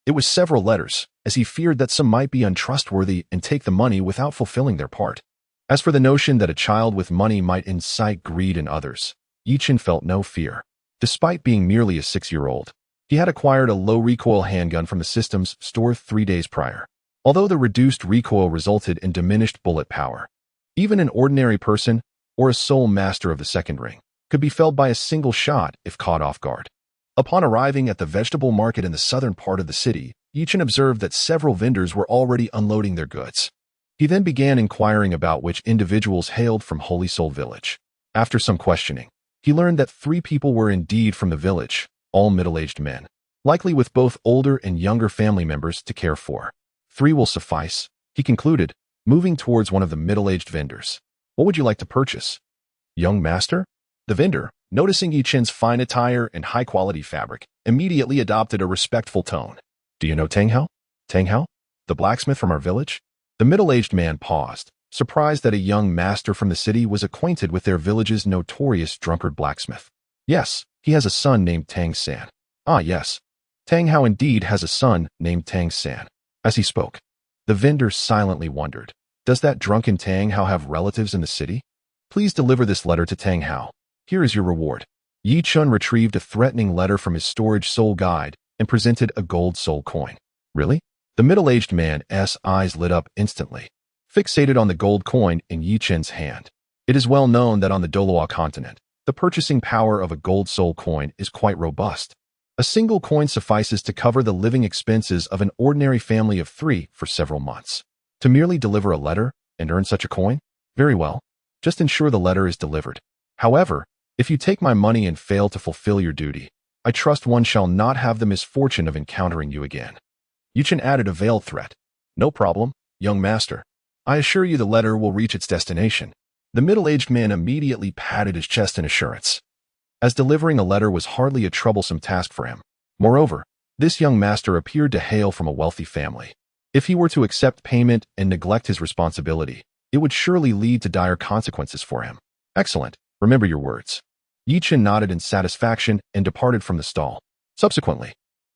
it was several letters, as he feared that some might be untrustworthy and take the money without fulfilling their part. As for the notion that a child with money might incite greed in others, Yi Qin felt no fear. Despite being merely a 6-year-old, he had acquired a low-recoil handgun from the system's store 3 days prior. Although the reduced recoil resulted in diminished bullet power, Even an ordinary person, or a sole master of the second ring, could be felled by a single shot if caught off guard. Upon arriving at the vegetable market in the southern part of the city, Yichen observed that several vendors were already unloading their goods. He then began inquiring about which individuals hailed from Holy Soul Village. After some questioning, he learned that 3 people were indeed from the village, all middle-aged men, likely with both older and younger family members to care for. 3 will suffice, he concluded, moving towards one of the middle-aged vendors. What would you like to purchase? Young master? The vendor, noticing Yichen's fine attire and high-quality fabric, immediately adopted a respectful tone. Do you know Tang Hao? Tang Hao? The blacksmith from our village? The middle-aged man paused, surprised that a young master from the city was acquainted with their village's notorious drunkard blacksmith. Yes, he has a son named Tang San. Ah, yes. Tang Hao indeed has a son named Tang San. As he spoke, the vendor silently wondered, does that drunken Tang Hao have relatives in the city? Please deliver this letter to Tang Hao. Here is your reward. Yi Chun retrieved a threatening letter from his storage soul guide and presented a gold soul coin. Really? The middle-aged man's eyes lit up instantly, fixated on the gold coin in Yi Chun's hand. It is well known that on the Douluo Continent, the purchasing power of a gold soul coin is quite robust. A single coin suffices to cover the living expenses of an ordinary family of 3 for several months. To merely deliver a letter and earn such a coin? Very well. Just ensure the letter is delivered. However, if you take my money and fail to fulfill your duty, I trust one shall not have the misfortune of encountering you again. Yichen added a veiled threat. No problem, young master. I assure you the letter will reach its destination. The middle-aged man immediately patted his chest in assurance, as delivering a letter was hardly a troublesome task for him. Moreover, this young master appeared to hail from a wealthy family. If he were to accept payment and neglect his responsibility, it would surely lead to dire consequences for him. Excellent. Remember your words. Yichen nodded in satisfaction and departed from the stall. Subsequently,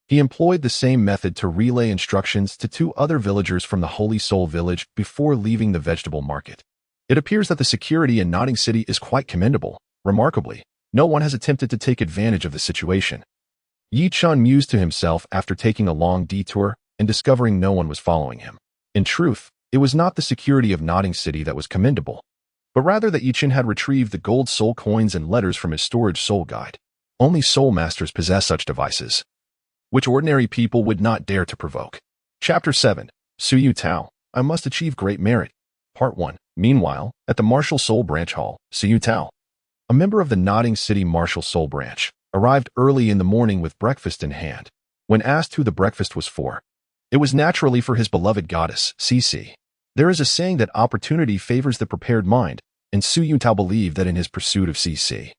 he employed the same method to relay instructions to 2 other villagers from the Holy Soul Village before leaving the vegetable market. It appears that the security in Nodding City is quite commendable. Remarkably, no one has attempted to take advantage of the situation. Yi Chun mused to himself after taking a long detour and discovering no one was following him. In truth, it was not the security of Nodding City that was commendable, but rather that Yi Chun had retrieved the gold soul coins and letters from his storage soul guide. Only soul masters possess such devices, which ordinary people would not dare to provoke. Chapter 7. Su Yuntao, I must achieve great merit. Part 1. Meanwhile, at the Martial Soul Branch Hall, Su Yuntao, a member of the Nodding City Martial Soul Branch, arrived early in the morning with breakfast in hand. When asked who the breakfast was for, it was naturally for his beloved goddess, Cici. There is a saying that opportunity favors the prepared mind, and Su Yuntao believed that in his pursuit of Cici,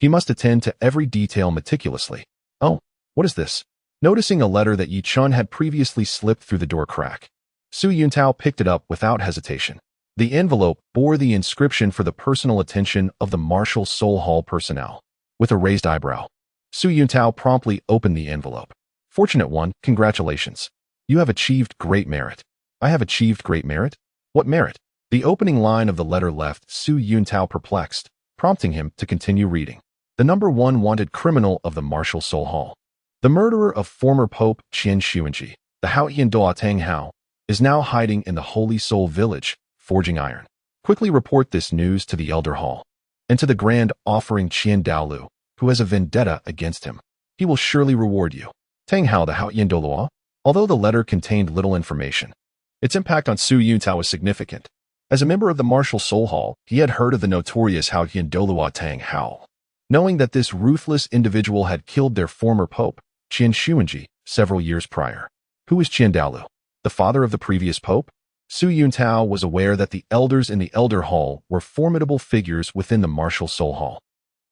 he must attend to every detail meticulously. Oh, what is this? Noticing a letter that Yi Chun had previously slipped through the door crack, Su Yuntao picked it up without hesitation. The envelope bore the inscription for the personal attention of the Martial Soul Hall personnel. With a raised eyebrow, Su Yuntao promptly opened the envelope. Fortunate one, congratulations. You have achieved great merit. I have achieved great merit? What merit? The opening line of the letter left Su Yuntao perplexed, prompting him to continue reading. The number 1 wanted criminal of the Martial Soul Hall. The murderer of former Pope Qian Xuanji, the Haotian Doa Tang Hao, is now hiding in the Holy Soul Village, forging iron. Quickly report this news to the Elder Hall, and to the Grand Offering Qian Daolu, who has a vendetta against him. He will surely reward you. Tang Hao the Haotian Douluo. Although the letter contained little information, its impact on Su Yuntao was significant. As a member of the Martial Soul Hall, he had heard of the notorious Haotian Douluo Tang Hao. Knowing that this ruthless individual had killed their former pope, Qian Xuanji, several years prior. Who is Qian Daolu? The father of the previous pope? Su Yuntao was aware that the elders in the Elder Hall were formidable figures within the Martial Soul Hall.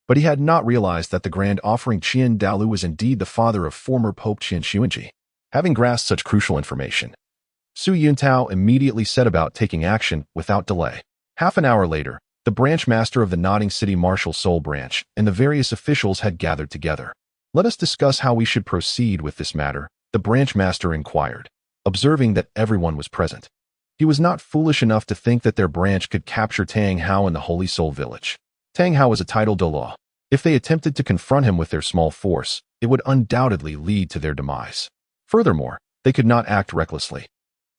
But he had not realized that the Grand Offering Qian Daolu was indeed the father of former Pope Qian Xuanji. Having grasped such crucial information, Su Yuntao immediately set about taking action without delay. Half an hour later, the branch master of the Nodding City Martial Soul Branch and the various officials had gathered together. Let us discuss how we should proceed with this matter, the branch master inquired, observing that everyone was present. He was not foolish enough to think that their branch could capture Tang Hao in the Holy Soul Village. Tang Hao was a titled Douluo. If they attempted to confront him with their small force, it would undoubtedly lead to their demise. Furthermore, they could not act recklessly,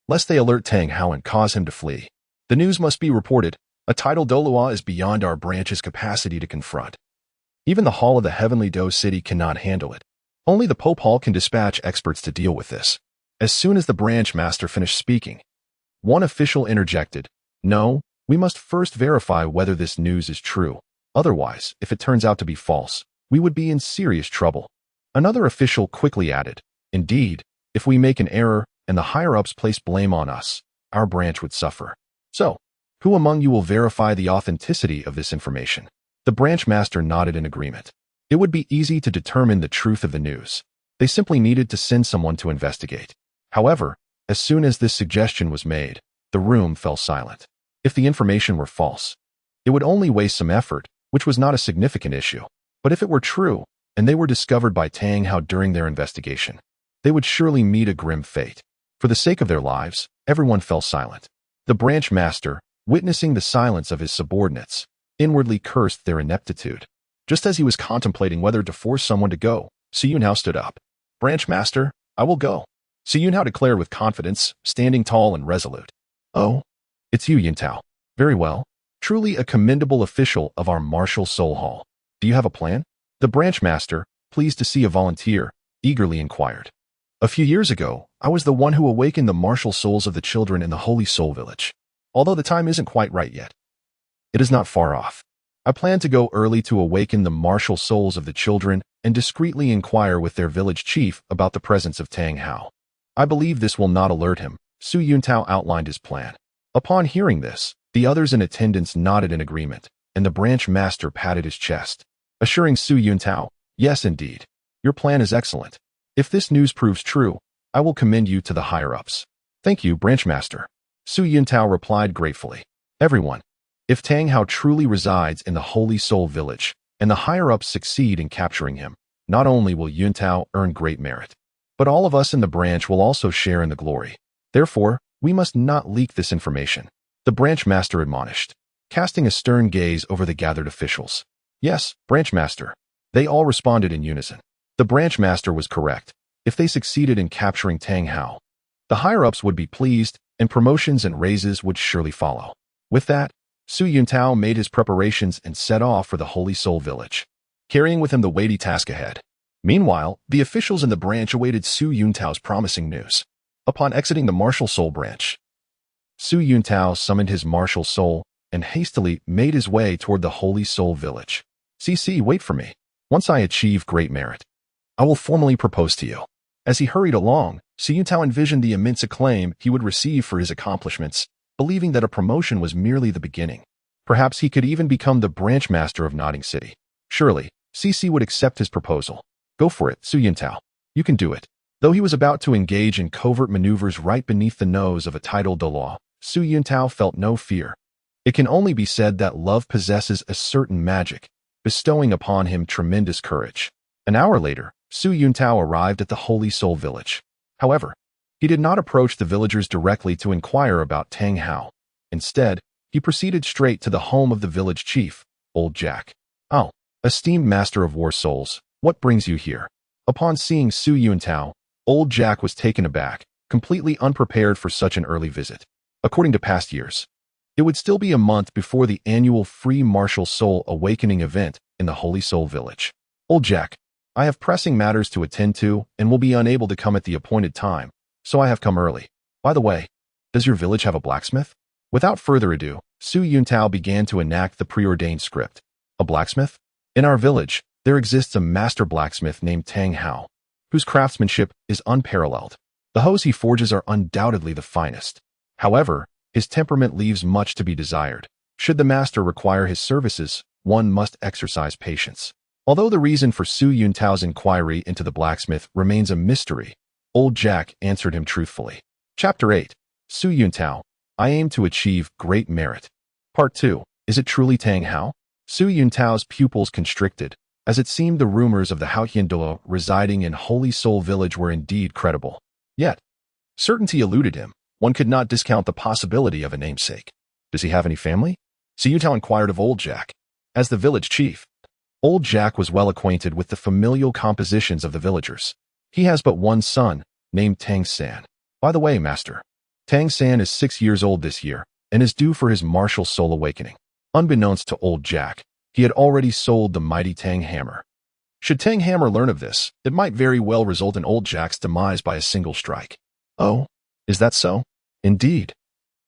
lest they alert Tang Hao and cause him to flee. The news must be reported. A tidal Douluo is beyond our branch's capacity to confront. Even the Hall of the Heavenly Do City cannot handle it. Only the Pope Hall can dispatch experts to deal with this. As soon as the branch master finished speaking, one official interjected, "No, we must first verify whether this news is true. Otherwise, if it turns out to be false, we would be in serious trouble." Another official quickly added, "Indeed, if we make an error and the higher-ups place blame on us, our branch would suffer. So, who among you will verify the authenticity of this information?" The branch master nodded in agreement. It would be easy to determine the truth of the news. They simply needed to send someone to investigate. However, as soon as this suggestion was made, the room fell silent. If the information were false, it would only waste some effort, which was not a significant issue. But if it were true, and they were discovered by Tang Hao during their investigation, they would surely meet a grim fate. For the sake of their lives, everyone fell silent. The branch master, witnessing the silence of his subordinates, inwardly cursed their ineptitude. Just as he was contemplating whether to force someone to go, Yuntao stood up. "Branch master, I will go," Yuntao declared with confidence, standing tall and resolute. "Oh, it's you, Yuntao. Very well. Truly a commendable official of our martial soul hall. Do you have a plan?" The branch master, pleased to see a volunteer, eagerly inquired. "A few years ago, I was the one who awakened the martial souls of the children in the Holy Soul Village. Although the time isn't quite right yet, it is not far off. I plan to go early to awaken the martial souls of the children and discreetly inquire with their village chief about the presence of Tang Hao. I believe this will not alert him." Yuntao outlined his plan. Upon hearing this, the others in attendance nodded in agreement, and the branch master patted his chest, assuring Yuntao, "Yes, indeed. Your plan is excellent. If this news proves true, I will commend you to the higher-ups." "Thank you, branch master," Yuntao replied gratefully. "Everyone, if Tang Hao truly resides in the Holy Soul Village, and the higher-ups succeed in capturing him, not only will Yuntao earn great merit, but all of us in the branch will also share in the glory. Therefore, we must not leak this information," the branch master admonished, casting a stern gaze over the gathered officials. "Yes, branch master," they all responded in unison. The branch master was correct. If they succeeded in capturing Tang Hao, the higher-ups would be pleased, and promotions and raises would surely follow. With that, Yuntao made his preparations and set off for the Holy Soul Village, carrying with him the weighty task ahead. Meanwhile, the officials in the branch awaited Yuntao's promising news. Upon exiting the martial soul branch, Yuntao summoned his martial soul and hastily made his way toward the Holy Soul Village. Wait for me. Once I achieve great merit, I will formally propose to you." As he hurried along, Yuntao envisioned the immense acclaim he would receive for his accomplishments, believing that a promotion was merely the beginning. Perhaps he could even become the branch master of Nodding City. Surely, would accept his proposal. "Go for it, Yuntao. You can do it." Though he was about to engage in covert maneuvers right beneath the nose of a tidal Douluo, Yuntao felt no fear. It can only be said that love possesses a certain magic, bestowing upon him tremendous courage. An hour later, Yuntao arrived at the Holy Soul Village. However, he did not approach the villagers directly to inquire about Tang Hao. Instead, he proceeded straight to the home of the village chief, Old Jack. "Oh, esteemed master of war souls, what brings you here?" Upon seeing Yuntao, Old Jack was taken aback, completely unprepared for such an early visit. According to past years, it would still be a month before the annual free martial soul awakening event in the Holy Soul Village. "Old Jack, I have pressing matters to attend to and will be unable to come at the appointed time, so I have come early. By the way, does your village have a blacksmith?" Without further ado, Yuntao began to enact the preordained script. "A blacksmith? In our village, there exists a master blacksmith named Tang Hao, whose craftsmanship is unparalleled. The hoes he forges are undoubtedly the finest. However, his temperament leaves much to be desired. Should the master require his services, one must exercise patience." Although the reason for Yuntao's inquiry into the blacksmith remains a mystery, Old Jack answered him truthfully. Chapter 8. Yuntao, I aim to achieve great merit. Part 2. Is it truly Tang Hao? Yuntao's pupils constricted, as it seemed the rumors of the Haotian residing in Holy Soul Village were indeed credible. Yet, certainty eluded him. One could not discount the possibility of a namesake. Does he have any family? Yuntao inquired of Old Jack. As the village chief, Old Jack was well acquainted with the familial compositions of the villagers. He has but one son, named Tang San. By the way, master, Tang San is 6 years old this year, and is due for his martial soul awakening. Unbeknownst to old Jack, he had already sold the mighty Tang Hammer. Should Tang Hammer learn of this, it might very well result in old Jack's demise by a single strike. Oh, is that so? Indeed.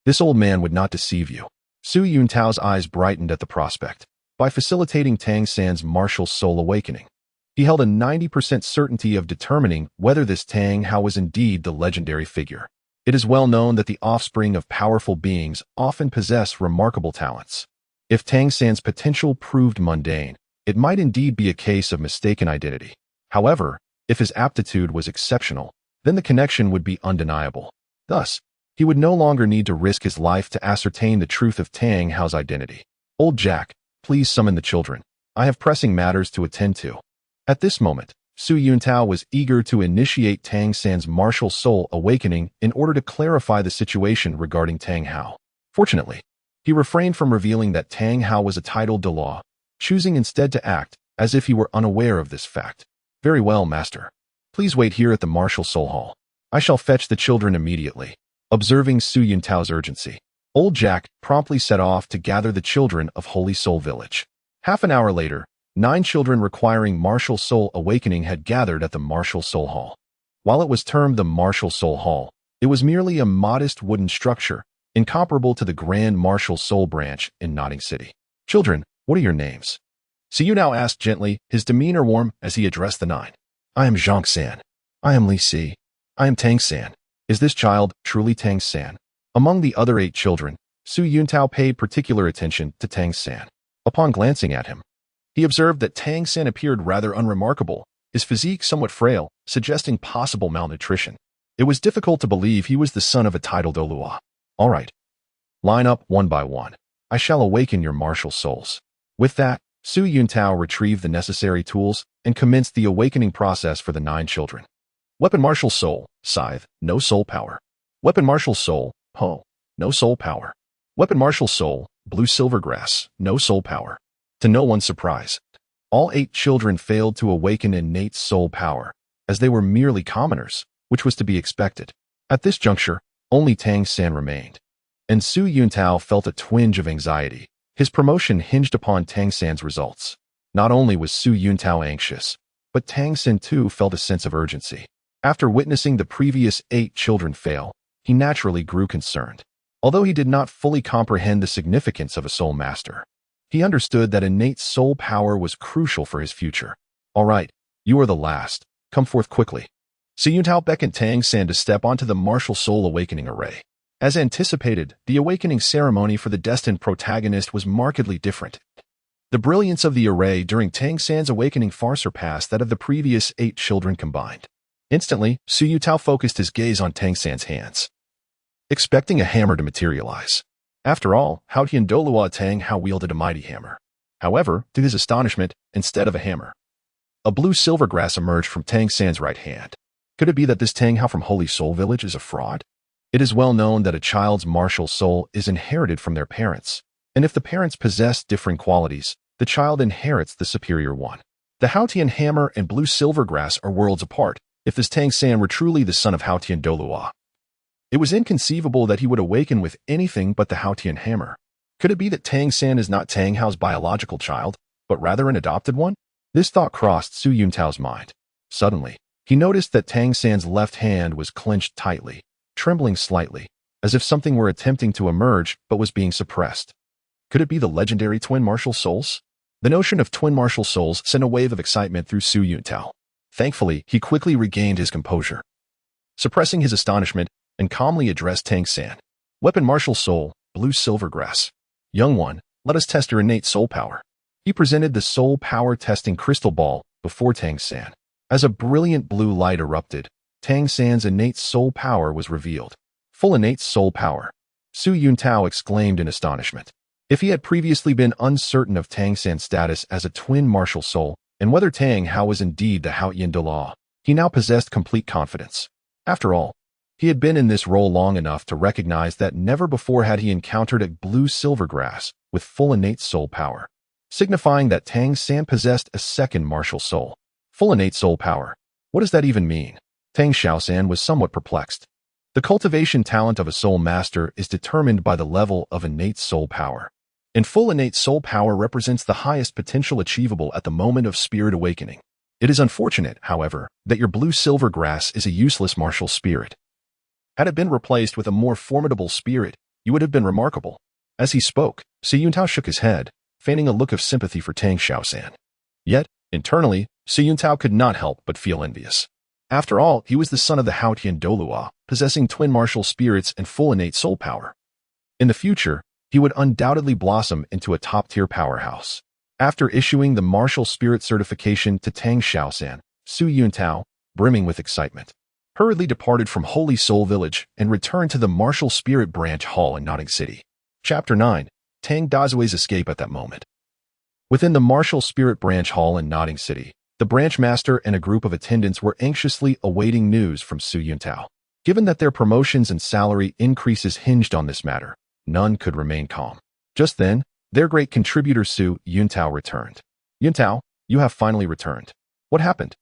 This old man would not deceive you. Su Yuntao's eyes brightened at the prospect. By facilitating Tang San's martial soul awakening, he held a 90% certainty of determining whether this Tang Hao was indeed the legendary figure. It is well known that the offspring of powerful beings often possess remarkable talents. If Tang San's potential proved mundane, it might indeed be a case of mistaken identity. However, if his aptitude was exceptional, then the connection would be undeniable. Thus, he would no longer need to risk his life to ascertain the truth of Tang Hao's identity. Old Jack, please summon the children. I have pressing matters to attend to. At this moment, Su Yuntao was eager to initiate Tang San's martial soul awakening in order to clarify the situation regarding Tang Hao. Fortunately, he refrained from revealing that Tang Hao was a titled Douluo, choosing instead to act as if he were unaware of this fact. Very well, master. Please wait here at the martial soul hall. I shall fetch the children immediately. Observing Su Yuntao's urgency, old Jack promptly set off to gather the children of Holy Soul Village. Half an hour later, 9 children requiring martial soul awakening had gathered at the martial soul hall. While it was termed the martial soul hall, it was merely a modest wooden structure, incomparable to the Grand Martial Soul Branch in Notting City. Children, what are your names? Su Yunao asked gently, his demeanor warm as he addressed the 9. I am Zhang San. I am Li Si. I am Tang San. Is this child truly Tang San? Among the other 8 children, Su Yuntao paid particular attention to Tang San. Upon glancing at him, he observed that Tang San appeared rather unremarkable, his physique somewhat frail, suggesting possible malnutrition. It was difficult to believe he was the son of a titled Douluo. All right. Line up one by one. I shall awaken your martial souls. With that, Su Yuntao retrieved the necessary tools and commenced the awakening process for the 9 children. Weapon Martial Soul, Scythe, no soul power. Weapon Martial Soul, Ho, no soul power. Weapon Martial Soul, Blue Silvergrass, no soul power. To no one's surprise, all 8 children failed to awaken innate soul power, as they were merely commoners, which was to be expected. At this juncture, only Tang San remained, and Su Yuntao felt a twinge of anxiety. His promotion hinged upon Tang San's results. Not only was Su Yuntao anxious, but Tang San too felt a sense of urgency. After witnessing the previous 8 children fail, he naturally grew concerned. Although he did not fully comprehend the significance of a soul master, he understood that innate soul power was crucial for his future. All right, you are the last. Come forth quickly. Su Yuntao beckoned Tang San to step onto the martial soul awakening array. As anticipated, the awakening ceremony for the destined protagonist was markedly different. The brilliance of the array during Tang San's awakening far surpassed that of the previous 8 children combined. Instantly, Su Yuntao focused his gaze on Tang San's hands, expecting a hammer to materialize. After all, Haotian Douluo Tang Hao wielded a mighty hammer. However, to his astonishment, instead of a hammer, a blue silvergrass emerged from Tang San's right hand. Could it be that this Tang Hao from Holy Soul Village is a fraud? It is well known that a child's martial soul is inherited from their parents, and if the parents possess differing qualities, the child inherits the superior one. The Haotian hammer and blue silvergrass are worlds apart. If this Tang San were truly the son of Haotian Douluo, it was inconceivable that he would awaken with anything but the Haotian hammer. Could it be that Tang San is not Tang Hao's biological child, but rather an adopted one? This thought crossed Su Yuntao's mind. Suddenly, he noticed that Tang San's left hand was clenched tightly, trembling slightly, as if something were attempting to emerge but was being suppressed. Could it be the legendary twin martial souls? The notion of twin martial souls sent a wave of excitement through Su Yuntao. Thankfully, he quickly regained his composure, suppressing his astonishment, and calmly addressed Tang San. Weapon Martial Soul, Blue Silvergrass. Young one, let us test your innate soul power. He presented the soul power testing crystal ball before Tang San. As a brilliant blue light erupted, Tang San's innate soul power was revealed. Full innate soul power. Su Yuntao exclaimed in astonishment. If he had previously been uncertain of Tang San's status as a twin martial soul, and whether Tang Hao was indeed the Haotian Douluo, he now possessed complete confidence. After all, he had been in this role long enough to recognize that never before had he encountered a blue silvergrass with full innate soul power, signifying that Tang San possessed a second martial soul. Full innate soul power. What does that even mean? Tang Xiaosan was somewhat perplexed. The cultivation talent of a soul master is determined by the level of innate soul power. And full innate soul power represents the highest potential achievable at the moment of spirit awakening. It is unfortunate, however, that your blue-silver grass is a useless martial spirit. Had it been replaced with a more formidable spirit, you would have been remarkable. As he spoke, Yuntao shook his head, feigning a look of sympathy for Tang San. Yet, internally, Yuntao could not help but feel envious. After all, he was the son of the Haotian Douluo, possessing twin martial spirits and full innate soul power. In the future, he would undoubtedly blossom into a top-tier powerhouse. After issuing the martial spirit certification to Tang San, Yuntao, brimming with excitement, hurriedly departed from Holy Soul Village and returned to the Martial Spirit Branch Hall in Notting City. Chapter 9. Tang Dazue's escape at that moment. Within the Martial Spirit Branch Hall in Notting City, the branch master and a group of attendants were anxiously awaiting news from Yuntao. Given that their promotions and salary increases hinged on this matter, none could remain calm. Just then, their great contributor Yuntao returned. Yuntao, you have finally returned. What happened?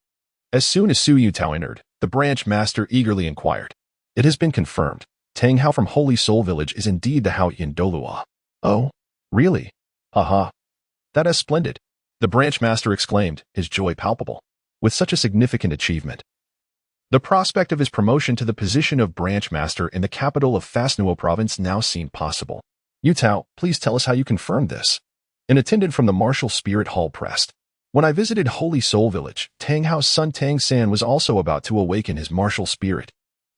As soon as Yuntao entered, the branch master eagerly inquired. It has been confirmed. Tang Hao from Holy Soul Village is indeed the Haotian Douluo. Oh, really? Haha. That is splendid. The branch master exclaimed, his joy palpable. With such a significant achievement, the prospect of his promotion to the position of branch master in the capital of Fasnuo province now seemed possible. Yuntao, please tell us how you confirmed this. An attendant from the Martial Spirit Hall pressed. When I visited Holy Soul Village, Tang Hao's son Tang San was also about to awaken his martial spirit.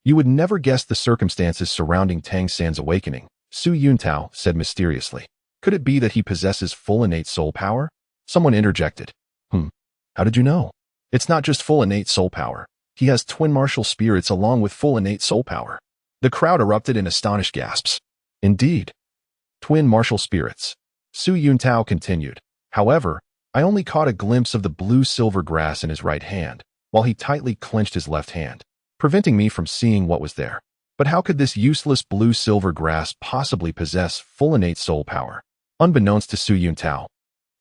You would never guess the circumstances surrounding Tang San's awakening, Yuntao said mysteriously. Could it be that he possesses full innate soul power? Someone interjected. How did you know? It's not just full innate soul power. He has twin martial spirits along with full innate soul power. The crowd erupted in astonished gasps. Indeed. Twin martial spirits. Yuntao continued. However, I only caught a glimpse of the blue-silver grass in his right hand, while he tightly clenched his left hand, preventing me from seeing what was there. But how could this useless blue-silver grass possibly possess full innate soul power? Unbeknownst to Yuntao,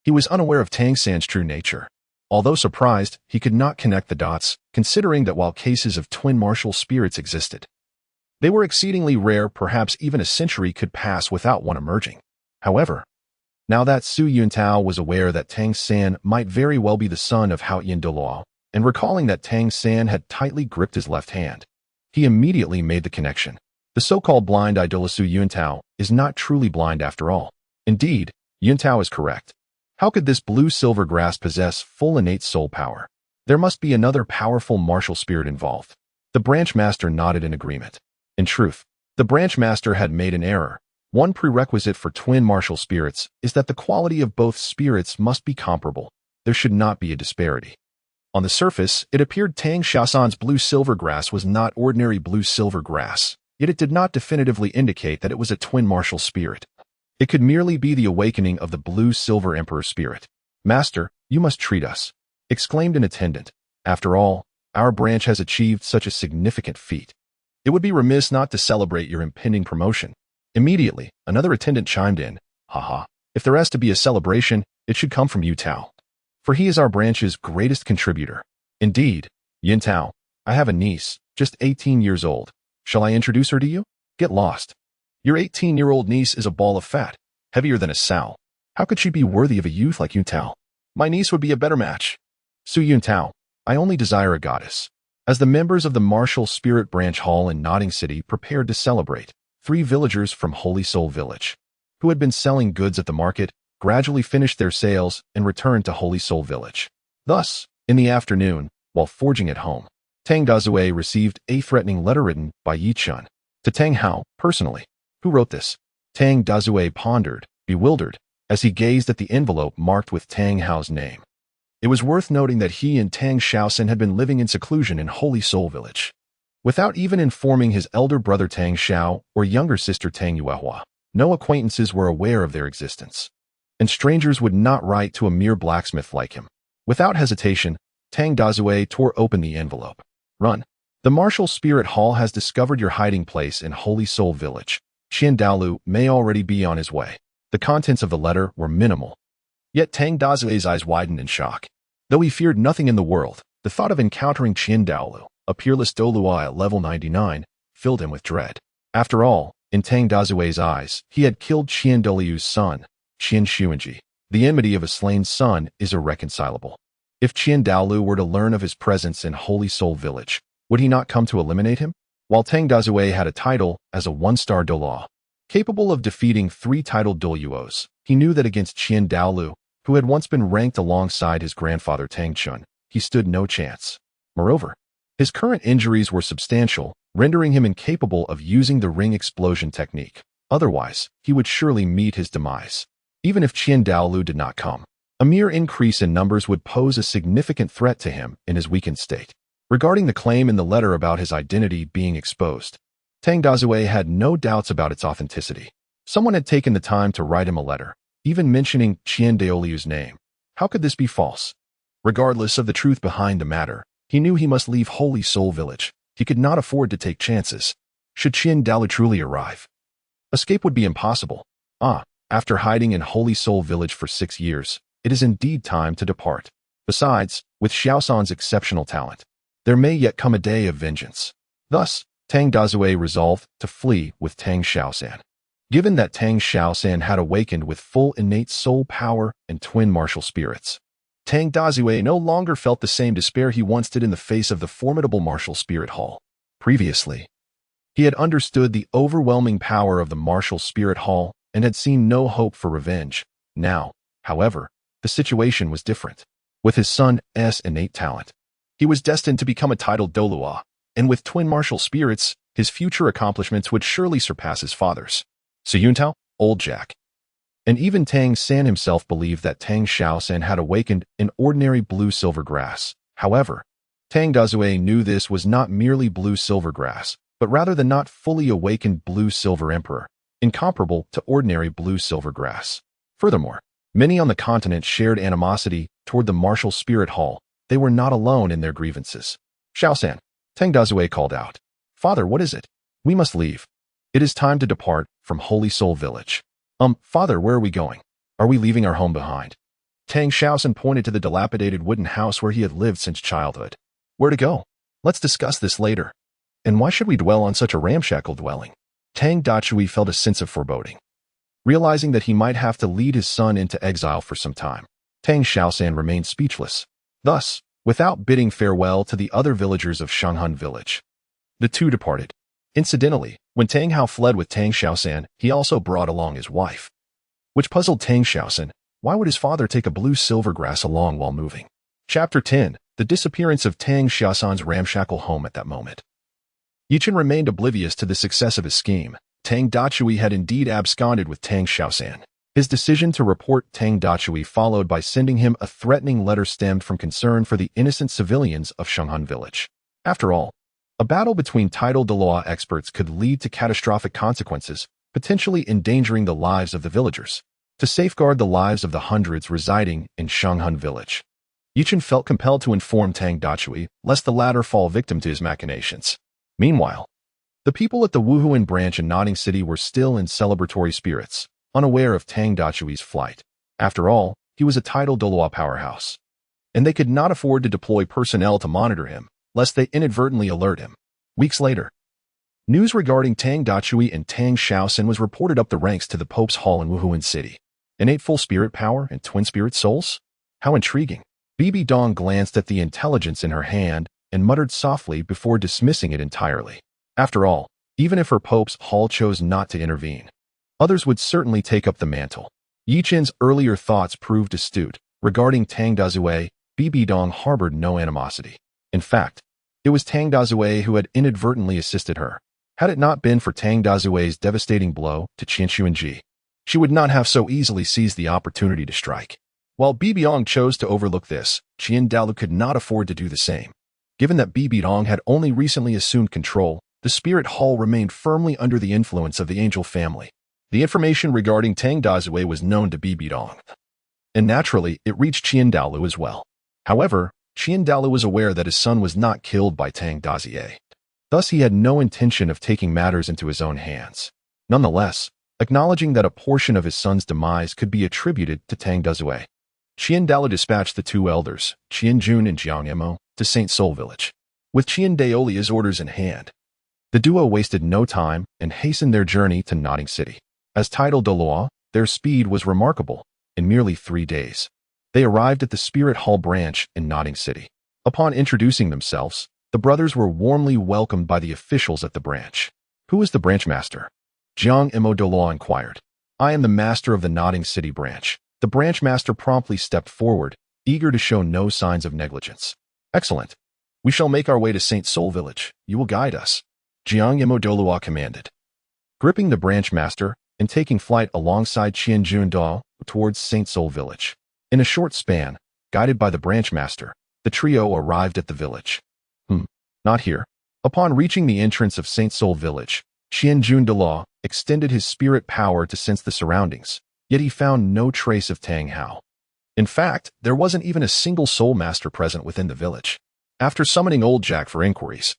he was unaware of Tang San's true nature. Although surprised, he could not connect the dots, considering that while cases of twin martial spirits existed, they were exceedingly rare. Perhaps even a century could pass without one emerging. However, now that Yuntao was aware that Tang San might very well be the son of Haotian Douluo, and recalling that Tang San had tightly gripped his left hand, he immediately made the connection. The so-called blind idol Yuntao is not truly blind after all. Indeed, Yuntao is correct. How could this blue-silver grass possess full innate soul power? There must be another powerful martial spirit involved. The branch master nodded in agreement. In truth, the branch master had made an error. One prerequisite for twin martial spirits is that the quality of both spirits must be comparable. There should not be a disparity. On the surface, it appeared Tang San's blue-silver grass was not ordinary blue-silver grass, yet it did not definitively indicate that it was a twin martial spirit. It could merely be the awakening of the blue-silver emperor spirit. Master, you must treat us, exclaimed an attendant. After all, our branch has achieved such a significant feat. It would be remiss not to celebrate your impending promotion. Immediately, another attendant chimed in. Haha, if there has to be a celebration, it should come from Yuntao, for he is our branch's greatest contributor. Indeed, Yuntao, I have a niece, just 18 years old. Shall I introduce her to you? Get lost. Your 18-year-old niece is a ball of fat, heavier than a sow. How could she be worthy of a youth like Yuntao? My niece would be a better match. Yuntao, I only desire a goddess. As the members of the Martial Spirit Branch Hall in Notting City prepared to celebrate, 3 villagers from Holy Soul Village, who had been selling goods at the market, gradually finished their sales and returned to Holy Soul Village. Thus, in the afternoon, while forging at home, Tang Dazue received a threatening letter written by Yi Chun to Tang Hao personally. Who wrote this? Tang Dazue pondered, bewildered, as he gazed at the envelope marked with Tang Hao's name. It was worth noting that he and Tang San had been living in seclusion in Holy Soul Village, without even informing his elder brother Tang Shiau or younger sister Tang Hua. No acquaintances were aware of their existence, and strangers would not write to a mere blacksmith like him. Without hesitation, Tang Dazue tore open the envelope. Run. The Martial Spirit Hall has discovered your hiding place in Holy Soul Village. Daolu may already be on his way. The contents of the letter were minimal. Yet Tang Dazue's eyes widened in shock. Though he feared nothing in the world, the thought of encountering Daolu, a peerless Douluo at level 99, filled him with dread. After all, in Tang Dazue's eyes, he had killed Qian Doliu's son, Qian Xuanji. The enmity of a slain son is irreconcilable. If Qian Daolu were to learn of his presence in Holy Soul Village, would he not come to eliminate him? While Tang Dazue had a title as a one-star Douluo, capable of defeating 3 titled Douluos, he knew that against Qian Daolu, who had once been ranked alongside his grandfather Tang Chun, he stood no chance. Moreover, his current injuries were substantial, rendering him incapable of using the ring explosion technique. Otherwise, he would surely meet his demise. Even if Qian Daolu did not come, a mere increase in numbers would pose a significant threat to him in his weakened state. Regarding the claim in the letter about his identity being exposed, Tang Dazue had no doubts about its authenticity. Someone had taken the time to write him a letter, even mentioning Qian Daoliu's name. How could this be false? Regardless of the truth behind the matter, he knew he must leave Holy Soul Village. He could not afford to take chances. Should Qian Daolu truly arrive, escape would be impossible. After hiding in Holy Soul Village for 6 years, it is indeed time to depart. Besides, with Xiao San's exceptional talent, there may yet come a day of vengeance. Thus, Tang Dazue resolved to flee with Tang Xiaosan. Given that Tang Xiaosan had awakened with full innate soul power and twin martial spirits, Tang Dazue no longer felt the same despair he once did in the face of the formidable martial spirit hall. Previously, he had understood the overwhelming power of the martial spirit hall and had seen no hope for revenge. Now, however, the situation was different. With his son's innate talent, he was destined to become a titled Douluo, and with twin martial spirits, his future accomplishments would surely surpass his father's. So Yuntao, Old Jack, and even Tang San himself believed that Tang Xiaosan had awakened in ordinary blue-silver grass. However, Tang Dazue knew this was not merely blue-silver grass, but rather the not fully awakened blue-silver emperor, incomparable to ordinary blue-silver grass. Furthermore, many on the continent shared animosity toward the martial spirit hall. They were not alone in their grievances. Xiaosan, Tang Dazue called out. Father, what is it? We must leave. It is time to depart from Holy Soul Village. Father, where are we going? Are we leaving our home behind? Tang Xiaosan pointed to the dilapidated wooden house where he had lived since childhood. Where to go? Let's discuss this later. And why should we dwell on such a ramshackle dwelling? Tang Dachui felt a sense of foreboding. Realizing that he might have to lead his son into exile for some time, Tang Xiaosan remained speechless. Thus, without bidding farewell to the other villagers of Shanghun Village, the two departed. Incidentally, when Tang Hao fled with Tang Xiaosan, he also brought along his wife, which puzzled Tang Xiaosan. Why would his father take a blue-silver grass along while moving? Chapter 10. The disappearance of Tang Xiaosan's ramshackle home at that moment. Yichen remained oblivious to the success of his scheme. Tang Dachui had indeed absconded with Tang Xiaosan. His decision to report Tang Dachui followed by sending him a threatening letter stemmed from concern for the innocent civilians of Shanghun Village. After all, a battle between titled Douluo experts could lead to catastrophic consequences, potentially endangering the lives of the villagers. To safeguard the lives of the hundreds residing in Shanghun Village, Yichen felt compelled to inform Tang Dachui, lest the latter fall victim to his machinations. Meanwhile, the people at the Wuhuan branch in Notting City were still in celebratory spirits, unaware of Tang Dachui's flight. After all, he was a titled Douluo powerhouse, and they could not afford to deploy personnel to monitor him, lest they inadvertently alert him. Weeks later, news regarding Tang Dachui and Tang Xiaosan was reported up the ranks to the Pope's Hall in Wuhuan City. Innate full spirit power and twin spirit souls? How intriguing. Bibi Dong glanced at the intelligence in her hand and muttered softly before dismissing it entirely. After all, even if her Pope's Hall chose not to intervene, others would certainly take up the mantle. Yichen's earlier thoughts proved astute. Regarding Tang Dazue, Bibi Dong harbored no animosity. In fact, it was Tang Dazue who had inadvertently assisted her. Had it not been for Tang Dazue's devastating blow to Qian Xuanji, she would not have so easily seized the opportunity to strike. While Bibi Dong chose to overlook this, Qian Daolu could not afford to do the same. Given that Bibi Dong had only recently assumed control, the Spirit Hall remained firmly under the influence of the Angel family. The information regarding Tang Dazue was known to Bibi Dong, and naturally, it reached Qian Daolu as well. However, Qian Daolu was aware that his son was not killed by Tang Dazue. Thus, he had no intention of taking matters into his own hands. Nonetheless, acknowledging that a portion of his son's demise could be attributed to Tang Dazue, Qian Daolu dispatched the two elders, Qian Jun and Jiang Emo, to St. Soul Village. With Qian Daolia's orders in hand, The duo wasted no time and hastened their journey to Notting City. As titled Douluo, their speed was remarkable. In merely 3 days, they arrived at the Spirit Hall branch in Notting City. Upon introducing themselves, the brothers were warmly welcomed by the officials at the branch. "Who is the branch master?" Jiang Imo Douluo inquired. "I am the master of the Notting City branch." The branch master promptly stepped forward, eager to show no signs of negligence. "Excellent. We shall make our way to St. Sol Village. You will guide us," Jiang Imo Douluo commanded. Gripping the branch master and taking flight alongside Qian Jundao towards St. Sol Village. In a short span, guided by the branch master, the trio arrived at the village. Not here. Upon reaching the entrance of St. Sol Village, Qian Jundao extended his spirit power to sense the surroundings, yet he found no trace of Tang Hao. In fact, there wasn't even a single soul master present within the village. After summoning Old Jack for inquiries,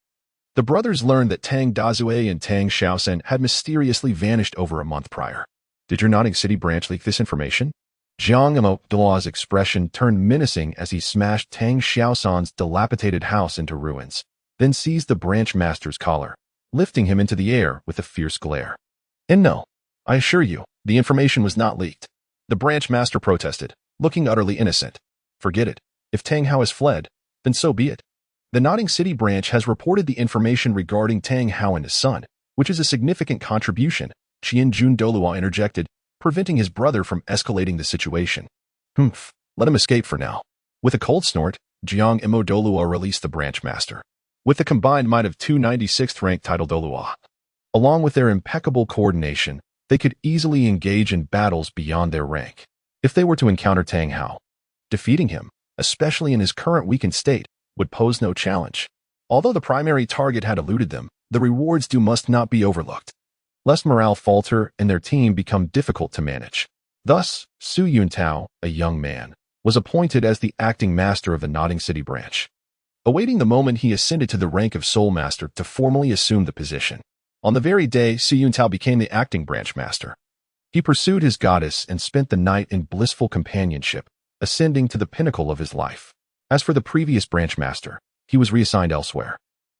the brothers learned that Tang Dazue and Tang Shaosen had mysteriously vanished over a month prior. "Did your Notting City branch leak this information?" Jiang Imo Doluo's expression turned menacing as he smashed Tang Shaosan's dilapidated house into ruins, then seized the branch master's collar, lifting him into the air with a fierce glare. "And no, I assure you, the information was not leaked," the branch master protested, looking utterly innocent. "Forget it. If Tang Hao has fled, then so be it. The Notting City branch has reported the information regarding Tang Hao and his son, which is a significant contribution," Qian Jundao interjected, preventing his brother from escalating the situation. Let him escape for now." With a cold snort, Jiang Imo Douluo released the branch master. With the combined might of two 96th rank title Douluo, along with their impeccable coordination, they could easily engage in battles beyond their rank. If they were to encounter Tang Hao, defeating him, especially in his current weakened state, would pose no challenge. Although the primary target had eluded them, the rewards due must not be overlooked, lest morale falter and their team become difficult to manage. Thus, Su Yuntao, a young man, was appointed as the acting master of the Notting City branch, awaiting the moment he ascended to the rank of Soul Master to formally assume the position. On the very day Su Yuntao became the acting branch master, he pursued his goddess and spent the night in blissful companionship, ascending to the pinnacle of his life. As for the previous branch master, he was reassigned elsewhere.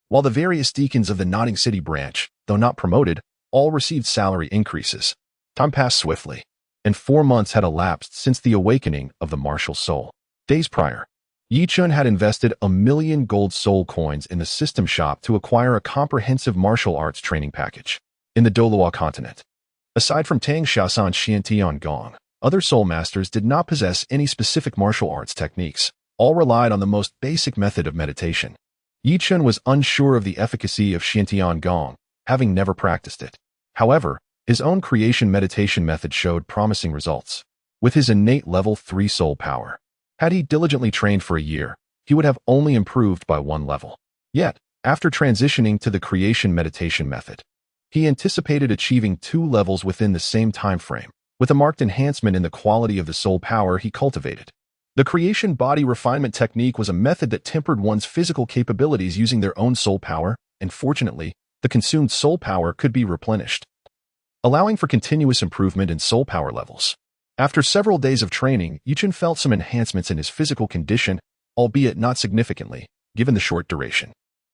While the various deacons of the Notting City branch, though not promoted, all received salary increases. Time passed swiftly, and 4 months had elapsed since the awakening of the martial soul. Days prior, Yichun had invested 1,000,000 gold soul coins in the system shop to acquire a comprehensive martial arts training package. In the Douluo Continent, aside from Tang Shaosan Xiantian Gong, other soul masters did not possess any specific martial arts techniques. All relied on the most basic method of meditation. Yichun was unsure of the efficacy of Xiantian Gong, having never practiced it. However, his own creation meditation method showed promising results. With his innate level 3 soul power, had he diligently trained for a year, he would have only improved by 1 level. Yet, after transitioning to the creation meditation method, he anticipated achieving 2 levels within the same time frame, with a marked enhancement in the quality of the soul power he cultivated. The creation body refinement technique was a method that tempered one's physical capabilities using their own soul power, and fortunately, the consumed soul power could be replenished, allowing for continuous improvement in soul power levels. After several days of training, Yichun felt some enhancements in his physical condition, albeit not significantly, given the short duration.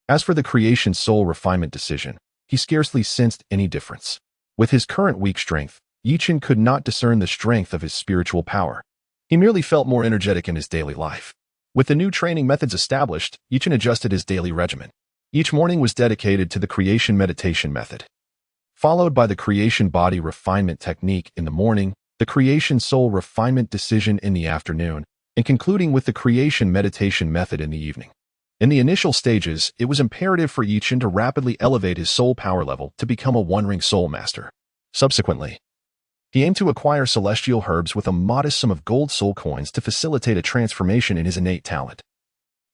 As for the creation soul refinement decision, he scarcely sensed any difference. With his current weak strength, Yichun could not discern the strength of his spiritual power. He merely felt more energetic in his daily life. With the new training methods established, Yichun adjusted his daily regimen. Each morning was dedicated to the creation meditation method, followed by the creation body refinement technique in the morning, the creation soul refinement decision in the afternoon, and concluding with the creation meditation method in the evening. In the initial stages, it was imperative for Yichun to rapidly elevate his soul power level to become a one-ring soul master. Subsequently, he aimed to acquire celestial herbs with a modest sum of gold soul coins to facilitate a transformation in his innate talent,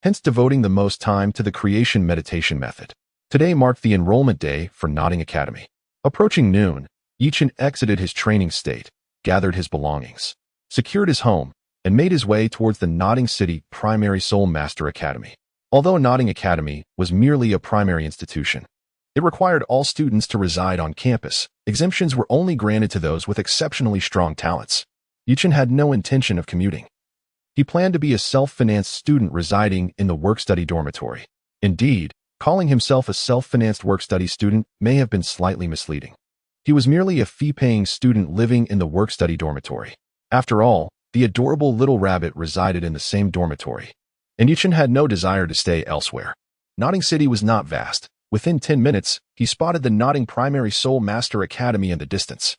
hence devoting the most time to the creation meditation method. Today marked the enrollment day for Notting Academy. Approaching noon, Yichun exited his training state, gathered his belongings, secured his home, and made his way towards the Notting City Primary Soul Master Academy. Although Notting Academy was merely a primary institution, it required all students to reside on campus. Exemptions were only granted to those with exceptionally strong talents. Yichun had no intention of commuting. He planned to be a self-financed student residing in the work-study dormitory. Indeed, Calling himself a self-financed work-study student may have been slightly misleading. He was merely a fee-paying student living in the work-study dormitory. After all, the adorable little rabbit resided in the same dormitory, and Yuchen had no desire to stay elsewhere. Notting City was not vast. Within 10 minutes, he spotted the Notting Primary Soul Master Academy in the distance.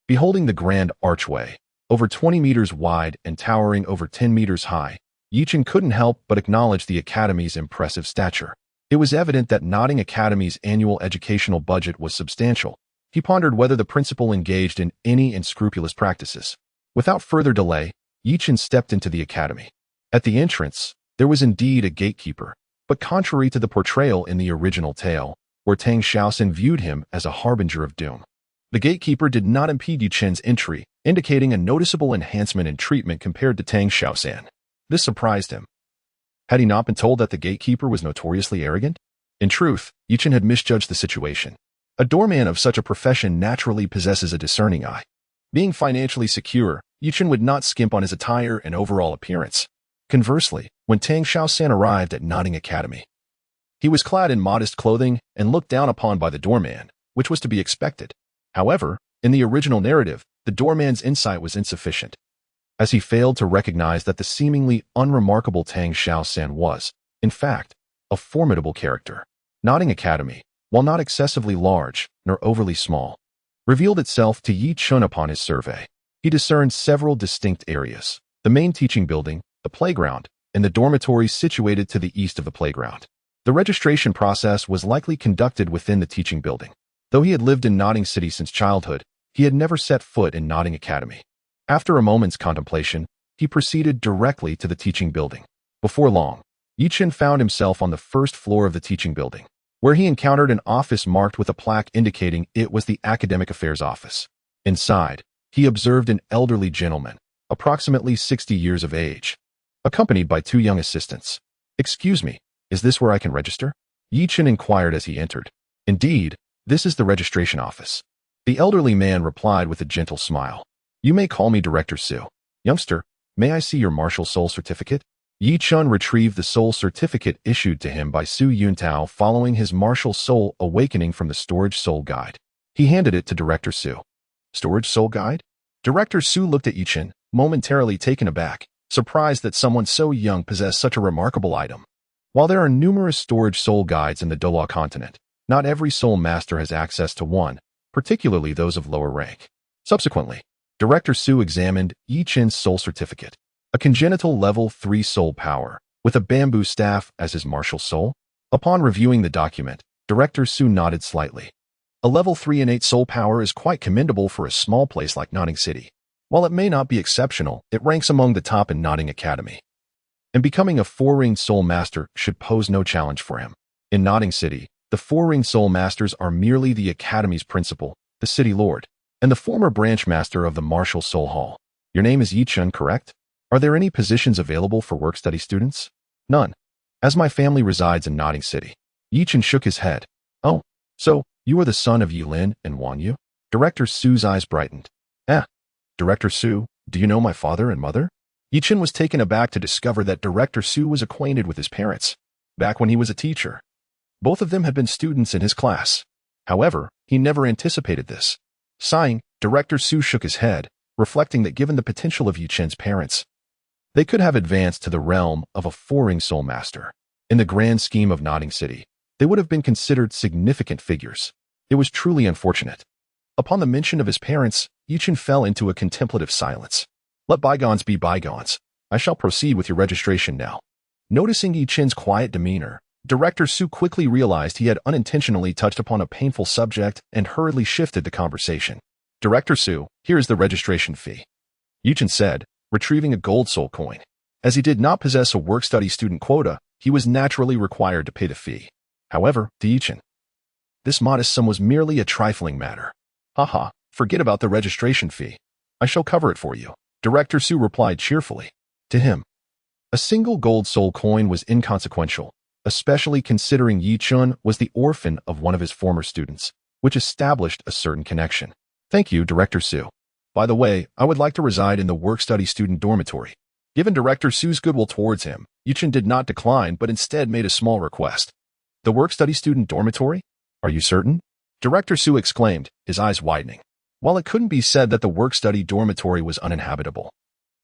Beholding the grand archway, over 20 meters wide and towering over 10 meters high, Yuchen couldn't help but acknowledge the academy's impressive stature. It was evident that Notting Academy's annual educational budget was substantial. He pondered whether the principal engaged in any unscrupulous practices. Without further delay, Yuchen stepped into the academy. At the entrance, there was indeed a gatekeeper, but contrary to the portrayal in the original tale, where Tang San viewed him as a harbinger of doom, the gatekeeper did not impede Yuchen's entry, indicating a noticeable enhancement in treatment compared to Tang San. This surprised him. Had he not been told that the gatekeeper was notoriously arrogant? In truth, Yuchen had misjudged the situation. A doorman of such a profession naturally possesses a discerning eye. Being financially secure, Yuchen would not skimp on his attire and overall appearance. Conversely, when Tang San arrived at Notting Academy, he was clad in modest clothing and looked down upon by the doorman, which was to be expected. However, in the original narrative, the doorman's insight was insufficient, as he failed to recognize that the seemingly unremarkable Tang San was, in fact, a formidable character. Notting Academy, while not excessively large nor overly small, revealed itself to Yuchen upon his survey. He discerned several distinct areas: the main teaching building, the playground, and the dormitories situated to the east of the playground. The registration process was likely conducted within the teaching building. Though he had lived in Notting City since childhood, he had never set foot in Notting Academy. After a moment's contemplation, he proceeded directly to the teaching building. Before long, Yuchen found himself on the first floor of the teaching building, where he encountered an office marked with a plaque indicating it was the Academic Affairs Office. Inside, he observed an elderly gentleman, approximately 60 years of age, accompanied by two young assistants. "Excuse me, is this where I can register?" Yuchen inquired as he entered. "Indeed, this is the registration office." The elderly man replied with a gentle smile. "You may call me Director Su. Youngster, may I see your martial soul certificate?" Yuchen retrieved the soul certificate issued to him by Su Yuntao following his martial soul awakening from the Storage Soul Guide. He handed it to Director Su. "Storage Soul Guide?" Director Su looked at Yuchen, momentarily taken aback, surprised that someone so young possessed such a remarkable item. While there are numerous storage soul guides in the Douluo Continent, not every soul master has access to one, particularly those of lower rank. Subsequently, Director Su examined Yuchen's soul certificate, a congenital level 3 soul power, with a bamboo staff as his martial soul. Upon reviewing the document, Director Su nodded slightly. A level 3 innate soul power is quite commendable for a small place like Notting City. While it may not be exceptional, it ranks among the top in Notting Academy. And becoming a 4-ringed soul master should pose no challenge for him. In Notting City, the 4-ringed soul masters are merely the Academy's principal, the city lord, and the former branch master of the Martial Soul Hall. "Your name is Yuchen, correct? Are there any positions available for work-study students?" "None, as my family resides in Notting City." Yuchen shook his head. "Oh, so you are the son of Yulin and Wan Yu?" Director Su's eyes brightened. Director Su, do you know my father and mother?" Yuchen was taken aback to discover that Director Su was acquainted with his parents, back when he was a teacher. Both of them had been students in his class. However, he never anticipated this. Sighing, Director Su shook his head, reflecting that given the potential of Yuchen's parents, they could have advanced to the realm of a 4-ring soul master. In the grand scheme of Notting City, they would have been considered significant figures. It was truly unfortunate. Upon the mention of his parents, Yuchen fell into a contemplative silence. "Let bygones be bygones. I shall proceed with your registration now." Noticing Yuchen's quiet demeanor, Director Su quickly realized he had unintentionally touched upon a painful subject and hurriedly shifted the conversation. "Director Su, here is the registration fee," Yuchen said, retrieving a gold soul coin. As he did not possess a work-study student quota, he was naturally required to pay the fee. However, to Yuchen, this modest sum was merely a trifling matter. "Haha, forget about the registration fee. I shall cover it for you," Director Su replied cheerfully. To him, a single gold soul coin was inconsequential, especially considering Yuchen was the orphan of one of his former students, which established a certain connection. "Thank you, Director Su. By the way, I would like to reside in the work-study student dormitory." Given Director Su's goodwill towards him, Yuchen did not decline but instead made a small request. The work-study student dormitory? Are you certain? Director Su exclaimed, his eyes widening. While it couldn't be said that the work-study dormitory was uninhabitable,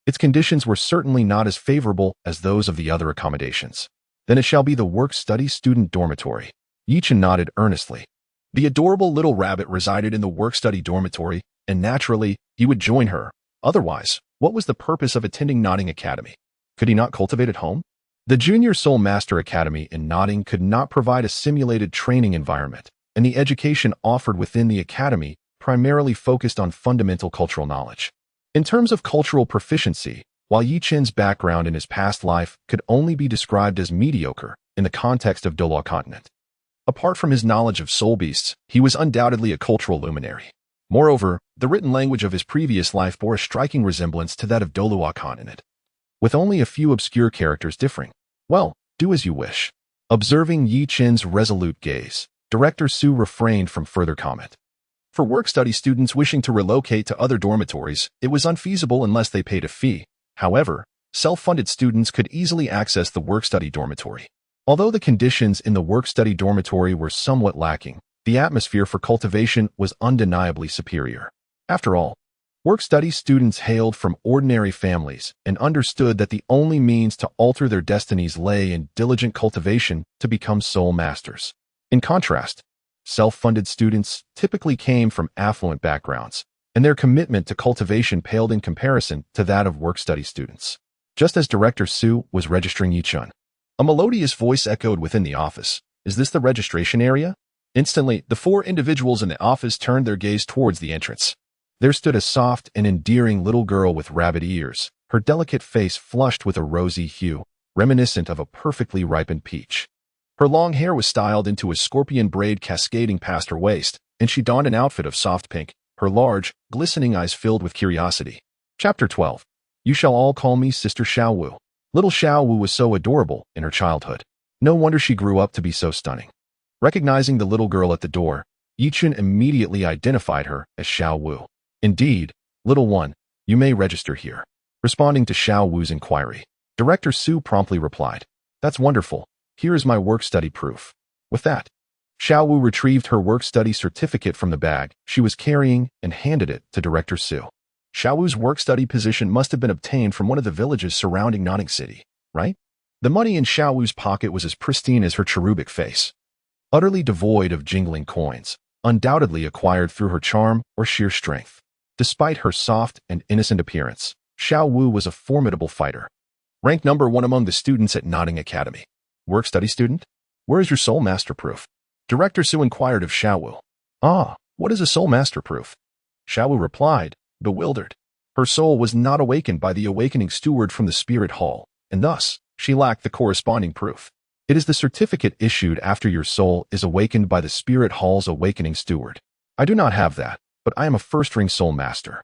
its conditions were certainly not as favorable as those of the other accommodations. Then it shall be the work-study student dormitory. Yi-chan nodded earnestly. The adorable little rabbit resided in the work-study dormitory, and naturally, he would join her. Otherwise, what was the purpose of attending Nodding Academy? Could he not cultivate at home? The Junior Soul Master Academy in Nodding could not provide a simulated training environment, and the education offered within the academy primarily focused on fundamental cultural knowledge. In terms of cultural proficiency, while Yi-chan's background in his past life could only be described as mediocre in the context of Douluo Continent, apart from his knowledge of soul beasts, he was undoubtedly a cultural luminary. Moreover, the written language of his previous life bore a striking resemblance to that of Douluo Continent, with only a few obscure characters differing. Well, do as you wish. Observing Yi-chan's resolute gaze, Director Su refrained from further comment. For work-study students wishing to relocate to other dormitories, it was unfeasible unless they paid a fee. However, self-funded students could easily access the work-study dormitory. Although the conditions in the work-study dormitory were somewhat lacking, the atmosphere for cultivation was undeniably superior. After all, work-study students hailed from ordinary families and understood that the only means to alter their destinies lay in diligent cultivation to become soul masters. In contrast, self-funded students typically came from affluent backgrounds, and their commitment to cultivation paled in comparison to that of work-study students. Just as Director Su was registering Yi-chan, a melodious voice echoed within the office. Is this the registration area? Instantly, the four individuals in the office turned their gaze towards the entrance. There stood a soft and endearing little girl with rabbit ears, her delicate face flushed with a rosy hue, reminiscent of a perfectly ripened peach. Her long hair was styled into a scorpion braid cascading past her waist, and she donned an outfit of soft pink, her large, glistening eyes filled with curiosity. Chapter 12. You shall all call me Sister Xiao Wu. Little Xiao Wu was so adorable in her childhood. No wonder she grew up to be so stunning. Recognizing the little girl at the door, Yi-chan immediately identified her as Xiao Wu. Indeed, little one, you may register here. Responding to Xiao Wu's inquiry, Director Su promptly replied, That's wonderful. Here is my work-study proof. With that, Xiao Wu retrieved her work-study certificate from the bag she was carrying and handed it to Director Su. Xiao Wu's work-study position must have been obtained from one of the villages surrounding Nodding City, right? The money in Xiao Wu's pocket was as pristine as her cherubic face, utterly devoid of jingling coins, undoubtedly acquired through her charm or sheer strength. Despite her soft and innocent appearance, Xiao Wu was a formidable fighter. Ranked number 1 among the students at Nodding Academy. Work-study student? Where is your soul master proof? Director Su inquired of Xiao Wu. Ah, what is a soul master proof? Xiao Wu replied, bewildered. Her soul was not awakened by the awakening steward from the spirit hall, and thus, she lacked the corresponding proof. It is the certificate issued after your soul is awakened by the spirit hall's awakening steward. I do not have that, but I am a first-ring soul master.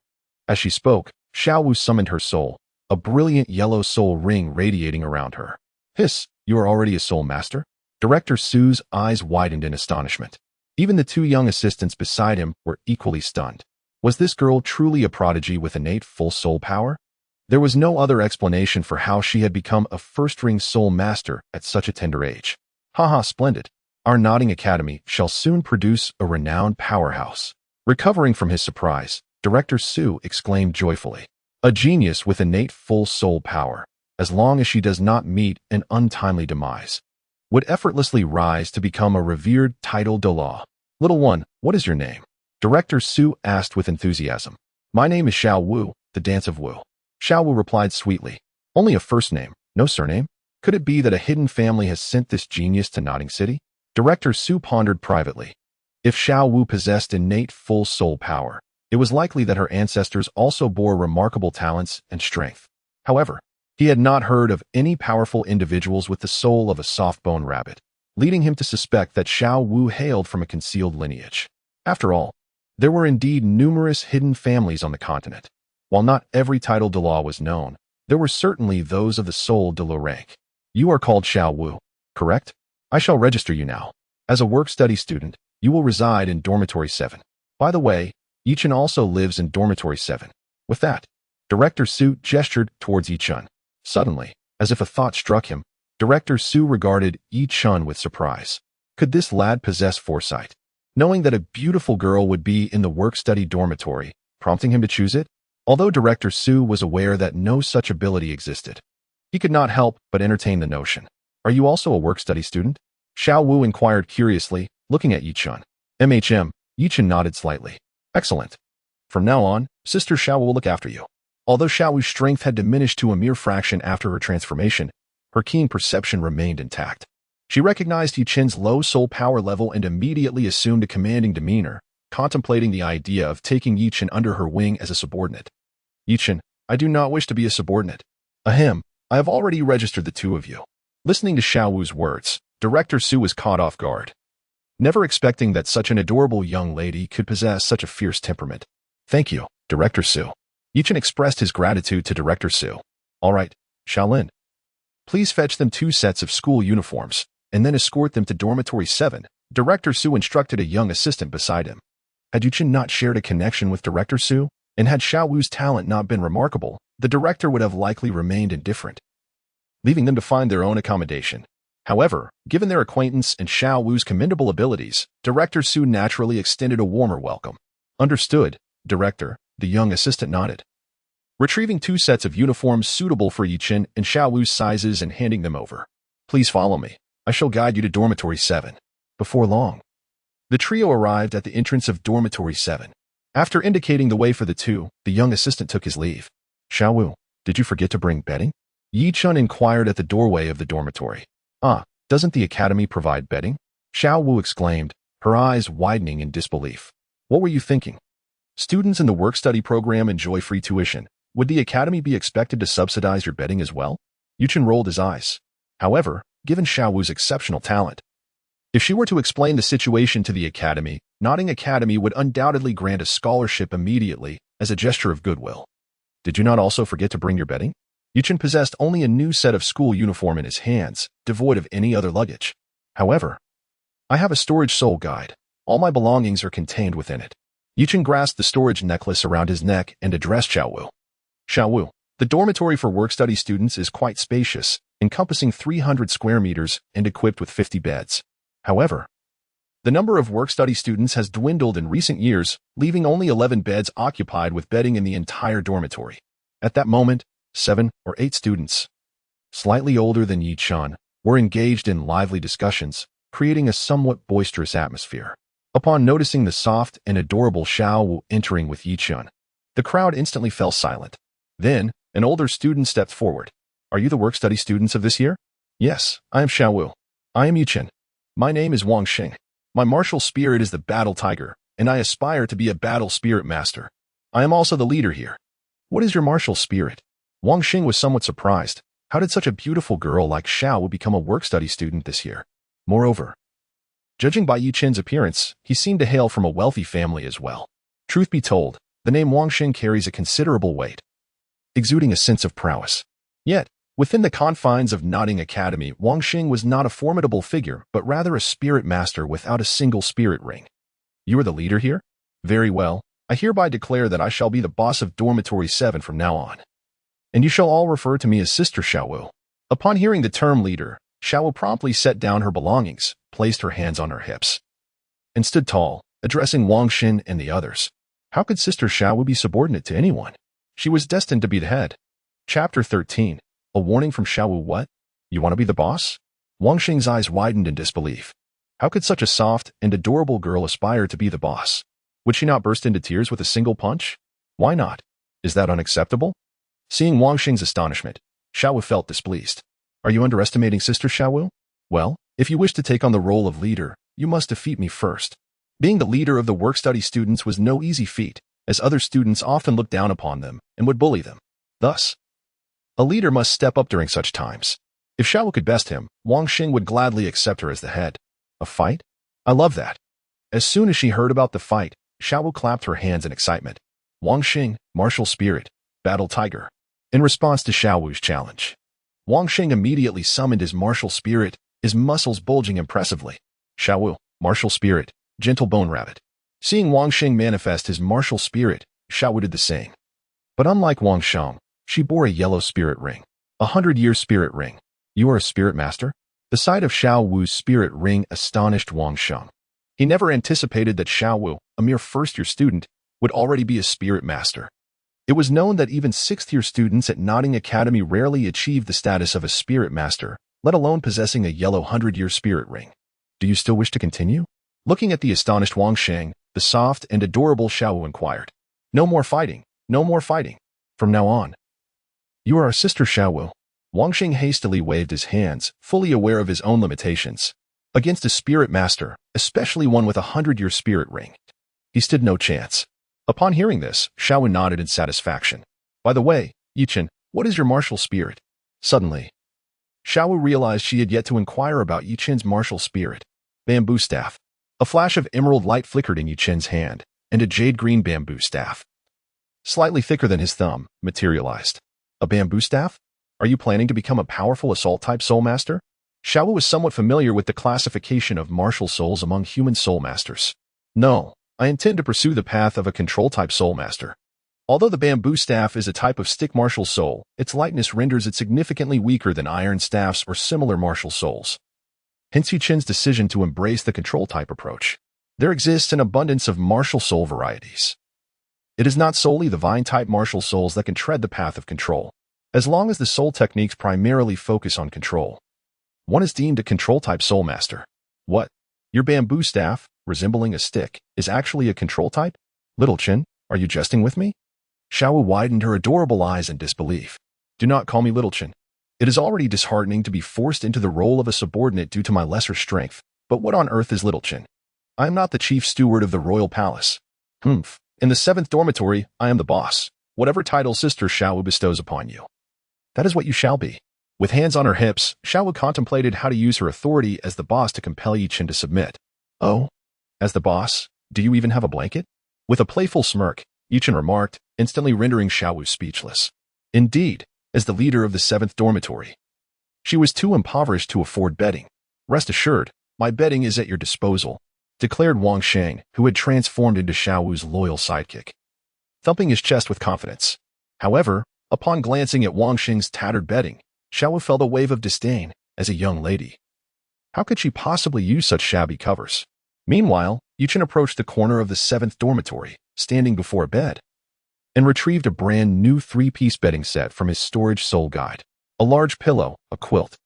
As she spoke, Xiao Wu summoned her soul, a brilliant yellow soul ring radiating around her. Hiss, you are already a soul master? Director Su's eyes widened in astonishment. Even the 2 young assistants beside him were equally stunned. Was this girl truly a prodigy with innate full soul power? There was no other explanation for how she had become a first-ring soul master at such a tender age. Haha, splendid. Our Nodding Academy shall soon produce a renowned powerhouse. Recovering from his surprise, Director Su exclaimed joyfully. A genius with innate full soul power, as long as she does not meet an untimely demise, would effortlessly rise to become a revered title de law. Little one, what is your name? Director Su asked with enthusiasm. My name is Xiao Wu, the Dance of Wu. Xiao Wu replied sweetly. Only a first name, no surname? Could it be that a hidden family has sent this genius to Nodding City? Director Su pondered privately. If Xiao Wu possessed innate full soul power, it was likely that her ancestors also bore remarkable talents and strength. However, he had not heard of any powerful individuals with the soul of a soft-bone rabbit, leading him to suspect that Xiao Wu hailed from a concealed lineage. After all, there were indeed numerous hidden families on the continent. While not every title de law was known, there were certainly those of the soul de law rank. You are called Xiao Wu, correct? I shall register you now. As a work-study student, you will reside in Dormitory 7. By the way, Yi-chan also lives in Dormitory 7. With that, Director Su gestured towards Yi-chan. Suddenly, as if a thought struck him, Director Su regarded Yi-chan with surprise. Could this lad possess foresight, knowing that a beautiful girl would be in the work-study dormitory, prompting him to choose it? Although Director Su was aware that no such ability existed, he could not help but entertain the notion. Are you also a work-study student? Xiao Wu inquired curiously, looking at Yichun. Yichun nodded slightly. Excellent. From now on, Sister Xiao will look after you. Although Xiao Wu's strength had diminished to a mere fraction after her transformation, her keen perception remained intact. She recognized Yichun's low soul power level and immediately assumed a commanding demeanor, contemplating the idea of taking Yichun under her wing as a subordinate. Yichun, I do not wish to be a subordinate. Ahem, I have already registered the two of you. Listening to Xiao Wu's words, Director Su was caught off guard, never expecting that such an adorable young lady could possess such a fierce temperament. Thank you, Director Su. Yichun expressed his gratitude to Director Su. All right, Shaolin. Please fetch them 2 sets of school uniforms, and then escort them to Dormitory 7, Director Su instructed a young assistant beside him. Had Yichun not shared a connection with Director Su, and had Xiao Wu's talent not been remarkable, the director would have likely remained indifferent, leaving them to find their own accommodation. However, given their acquaintance and Xiao Wu's commendable abilities, Director Su naturally extended a warmer welcome. Understood, Director, the young assistant nodded. Retrieving 2 sets of uniforms suitable for Yichun and Xiao Wu's sizes and handing them over. Please follow me. I shall guide you to Dormitory 7. Before long, the trio arrived at the entrance of Dormitory 7. After indicating the way for the two, the young assistant took his leave. Xiao Wu, did you forget to bring bedding? Yichun inquired at the doorway of the dormitory. Doesn't the academy provide bedding? Xiao Wu exclaimed, her eyes widening in disbelief. What were you thinking? Students in the work-study program enjoy free tuition. Would the academy be expected to subsidize your bedding as well? Yichun rolled his eyes. However, given Xiao Wu's exceptional talent, if she were to explain the situation to the academy, Nodding Academy would undoubtedly grant a scholarship immediately as a gesture of goodwill. Did you not also forget to bring your bedding? Yichun possessed only a new set of school uniform in his hands, devoid of any other luggage. However, I have a storage soul guide. All my belongings are contained within it. Yichun grasped the storage necklace around his neck and addressed Xiao Wu. Xiao Wu, the dormitory for work-study students is quite spacious, encompassing 300 square meters and equipped with 50 beds. However, the number of work-study students has dwindled in recent years, leaving only 11 beds occupied with bedding in the entire dormitory. At that moment, 7 or 8 students, slightly older than Yichun, were engaged in lively discussions, creating a somewhat boisterous atmosphere. Upon noticing the soft and adorable Xiao Wu entering with Yichun, the crowd instantly fell silent. Then, an older student stepped forward. Are you the work-study students of this year? Yes, I am Xiao Wu. I am Yichun. My name is Wang Xing. My martial spirit is the Battle Tiger, and I aspire to be a Battle Spirit Master. I am also the leader here. What is your martial spirit? Wang Xing was somewhat surprised. How did such a beautiful girl like Xiao Wu become a work-study student this year? Moreover, judging by Yichun's appearance, he seemed to hail from a wealthy family as well. Truth be told, the name Wang Xing carries a considerable weight, exuding a sense of prowess. Yet, within the confines of Nodding Academy, Wang Xing was not a formidable figure, but rather a spirit master without a single spirit ring. You are the leader here? Very well. I hereby declare that I shall be the boss of Dormitory 7 from now on. And you shall all refer to me as Sister Xiao Wu. Upon hearing the term leader, Xiao Wu promptly set down her belongings, placed her hands on her hips, and stood tall, addressing Wang Xing and the others. How could Sister Xiao Wu be subordinate to anyone? She was destined to be the head. Chapter 13. A warning from Xiao Wu. What? You want to be the boss? Wang Xing's eyes widened in disbelief. How could such a soft and adorable girl aspire to be the boss? Would she not burst into tears with a single punch? Why not? Is that unacceptable? Seeing Wang Xing's astonishment, Xiao Wu felt displeased. Are you underestimating Sister Xiao Wu? Well, if you wish to take on the role of leader, you must defeat me first. Being the leader of the work-study students was no easy feat, as other students often looked down upon them and would bully them. Thus, a leader must step up during such times. If Xiao Wu could best him, Wang Xing would gladly accept her as the head. A fight? I love that. As soon as she heard about the fight, Xiao Wu clapped her hands in excitement. Wang Xing, martial spirit, Battle Tiger. In response to Xiao Wu's challenge, Wang Xing immediately summoned his martial spirit, his muscles bulging impressively. Xiao Wu, martial spirit, gentle bone rabbit. Seeing Wang Xing manifest his martial spirit, Xiao Wu did the same. But unlike Wang Xing, she bore a yellow spirit ring, a 100-year spirit ring. You are a spirit master? The sight of Xiao Wu's spirit ring astonished Wang Sheng. He never anticipated that Xiao Wu, a mere first-year student, would already be a spirit master. It was known that even sixth-year students at Notting Academy rarely achieved the status of a spirit master, let alone possessing a yellow 100-year spirit ring. Do you still wish to continue? Looking at the astonished Wang Sheng, the soft and adorable Xiao Wu inquired. No more fighting, no more fighting. From now on. You are our sister, Xiao Wu. Wang Sheng hastily waved his hands, fully aware of his own limitations. Against a spirit master, especially one with a 100-year spirit ring, he stood no chance. Upon hearing this, Xiao Wu nodded in satisfaction. By the way, Yichen, what is your martial spirit? Suddenly, Xiao Wu realized she had yet to inquire about Yichen's martial spirit. Bamboo staff. A flash of emerald light flickered in Yichen's hand, and a jade-green bamboo staff, slightly thicker than his thumb, materialized. A bamboo staff? Are you planning to become a powerful assault-type soul master? Xiao Wu was somewhat familiar with the classification of martial souls among human soul masters. No, I intend to pursue the path of a control-type soul master. Although the bamboo staff is a type of stick martial soul, its lightness renders it significantly weaker than iron staffs or similar martial souls. Hence Yichen's decision to embrace the control-type approach. There exists an abundance of martial soul varieties. It is not solely the vine-type martial souls that can tread the path of control. As long as the soul techniques primarily focus on control, one is deemed a control-type soul master. What? Your bamboo staff, resembling a stick, is actually a control type? Little Chin, are you jesting with me? Xiao Wu widened her adorable eyes in disbelief. Do not call me Little Chin. It is already disheartening to be forced into the role of a subordinate due to my lesser strength, but what on earth is Little Chin? I am not the chief steward of the royal palace. Humph. In the 7th dormitory, I am the boss, whatever title Sister Xiao Wu bestows upon you. That is what you shall be. With hands on her hips, Xiao Wu contemplated how to use her authority as the boss to compel Yichen to submit. Oh? As the boss, do you even have a blanket? With a playful smirk, Yichen remarked, instantly rendering Xiao Wu speechless. Indeed, as the leader of the 7th dormitory, she was too impoverished to afford bedding. Rest assured, my bedding is at your disposal, declared Wang Sheng, who had transformed into Xiao Wu's loyal sidekick, thumping his chest with confidence. However, upon glancing at Wang Sheng's tattered bedding, Xiao Wu felt a wave of disdain. As a young lady, how could she possibly use such shabby covers? Meanwhile, Yichen approached the corner of the 7th dormitory, standing before a bed, and retrieved a brand new 3-piece bedding set from his storage soul guide. A large pillow, a quilt,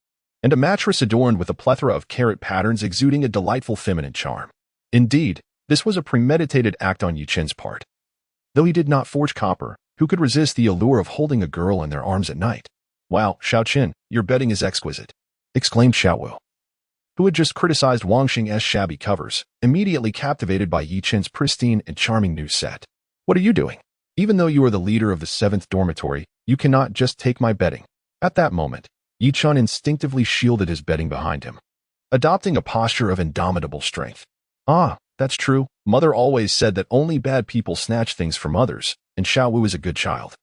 and a mattress adorned with a plethora of carrot patterns exuding a delightful feminine charm. Indeed, this was a premeditated act on Yichen's part. Though he did not forge copper, who could resist the allure of holding a girl in their arms at night? Wow, Xiao Qin, your bedding is exquisite, exclaimed Xiao Wu, who had just criticized Wang Sheng's shabby covers, immediately captivated by Yichen's pristine and charming new set. What are you doing? Even though you are the leader of the 7th dormitory, you cannot just take my bedding. At that moment, Yichen instinctively shielded his bedding behind him, adopting a posture of indomitable strength. Ah, that's true. Mother always said that only bad people snatch things from others, and Xiao Wu is a good child.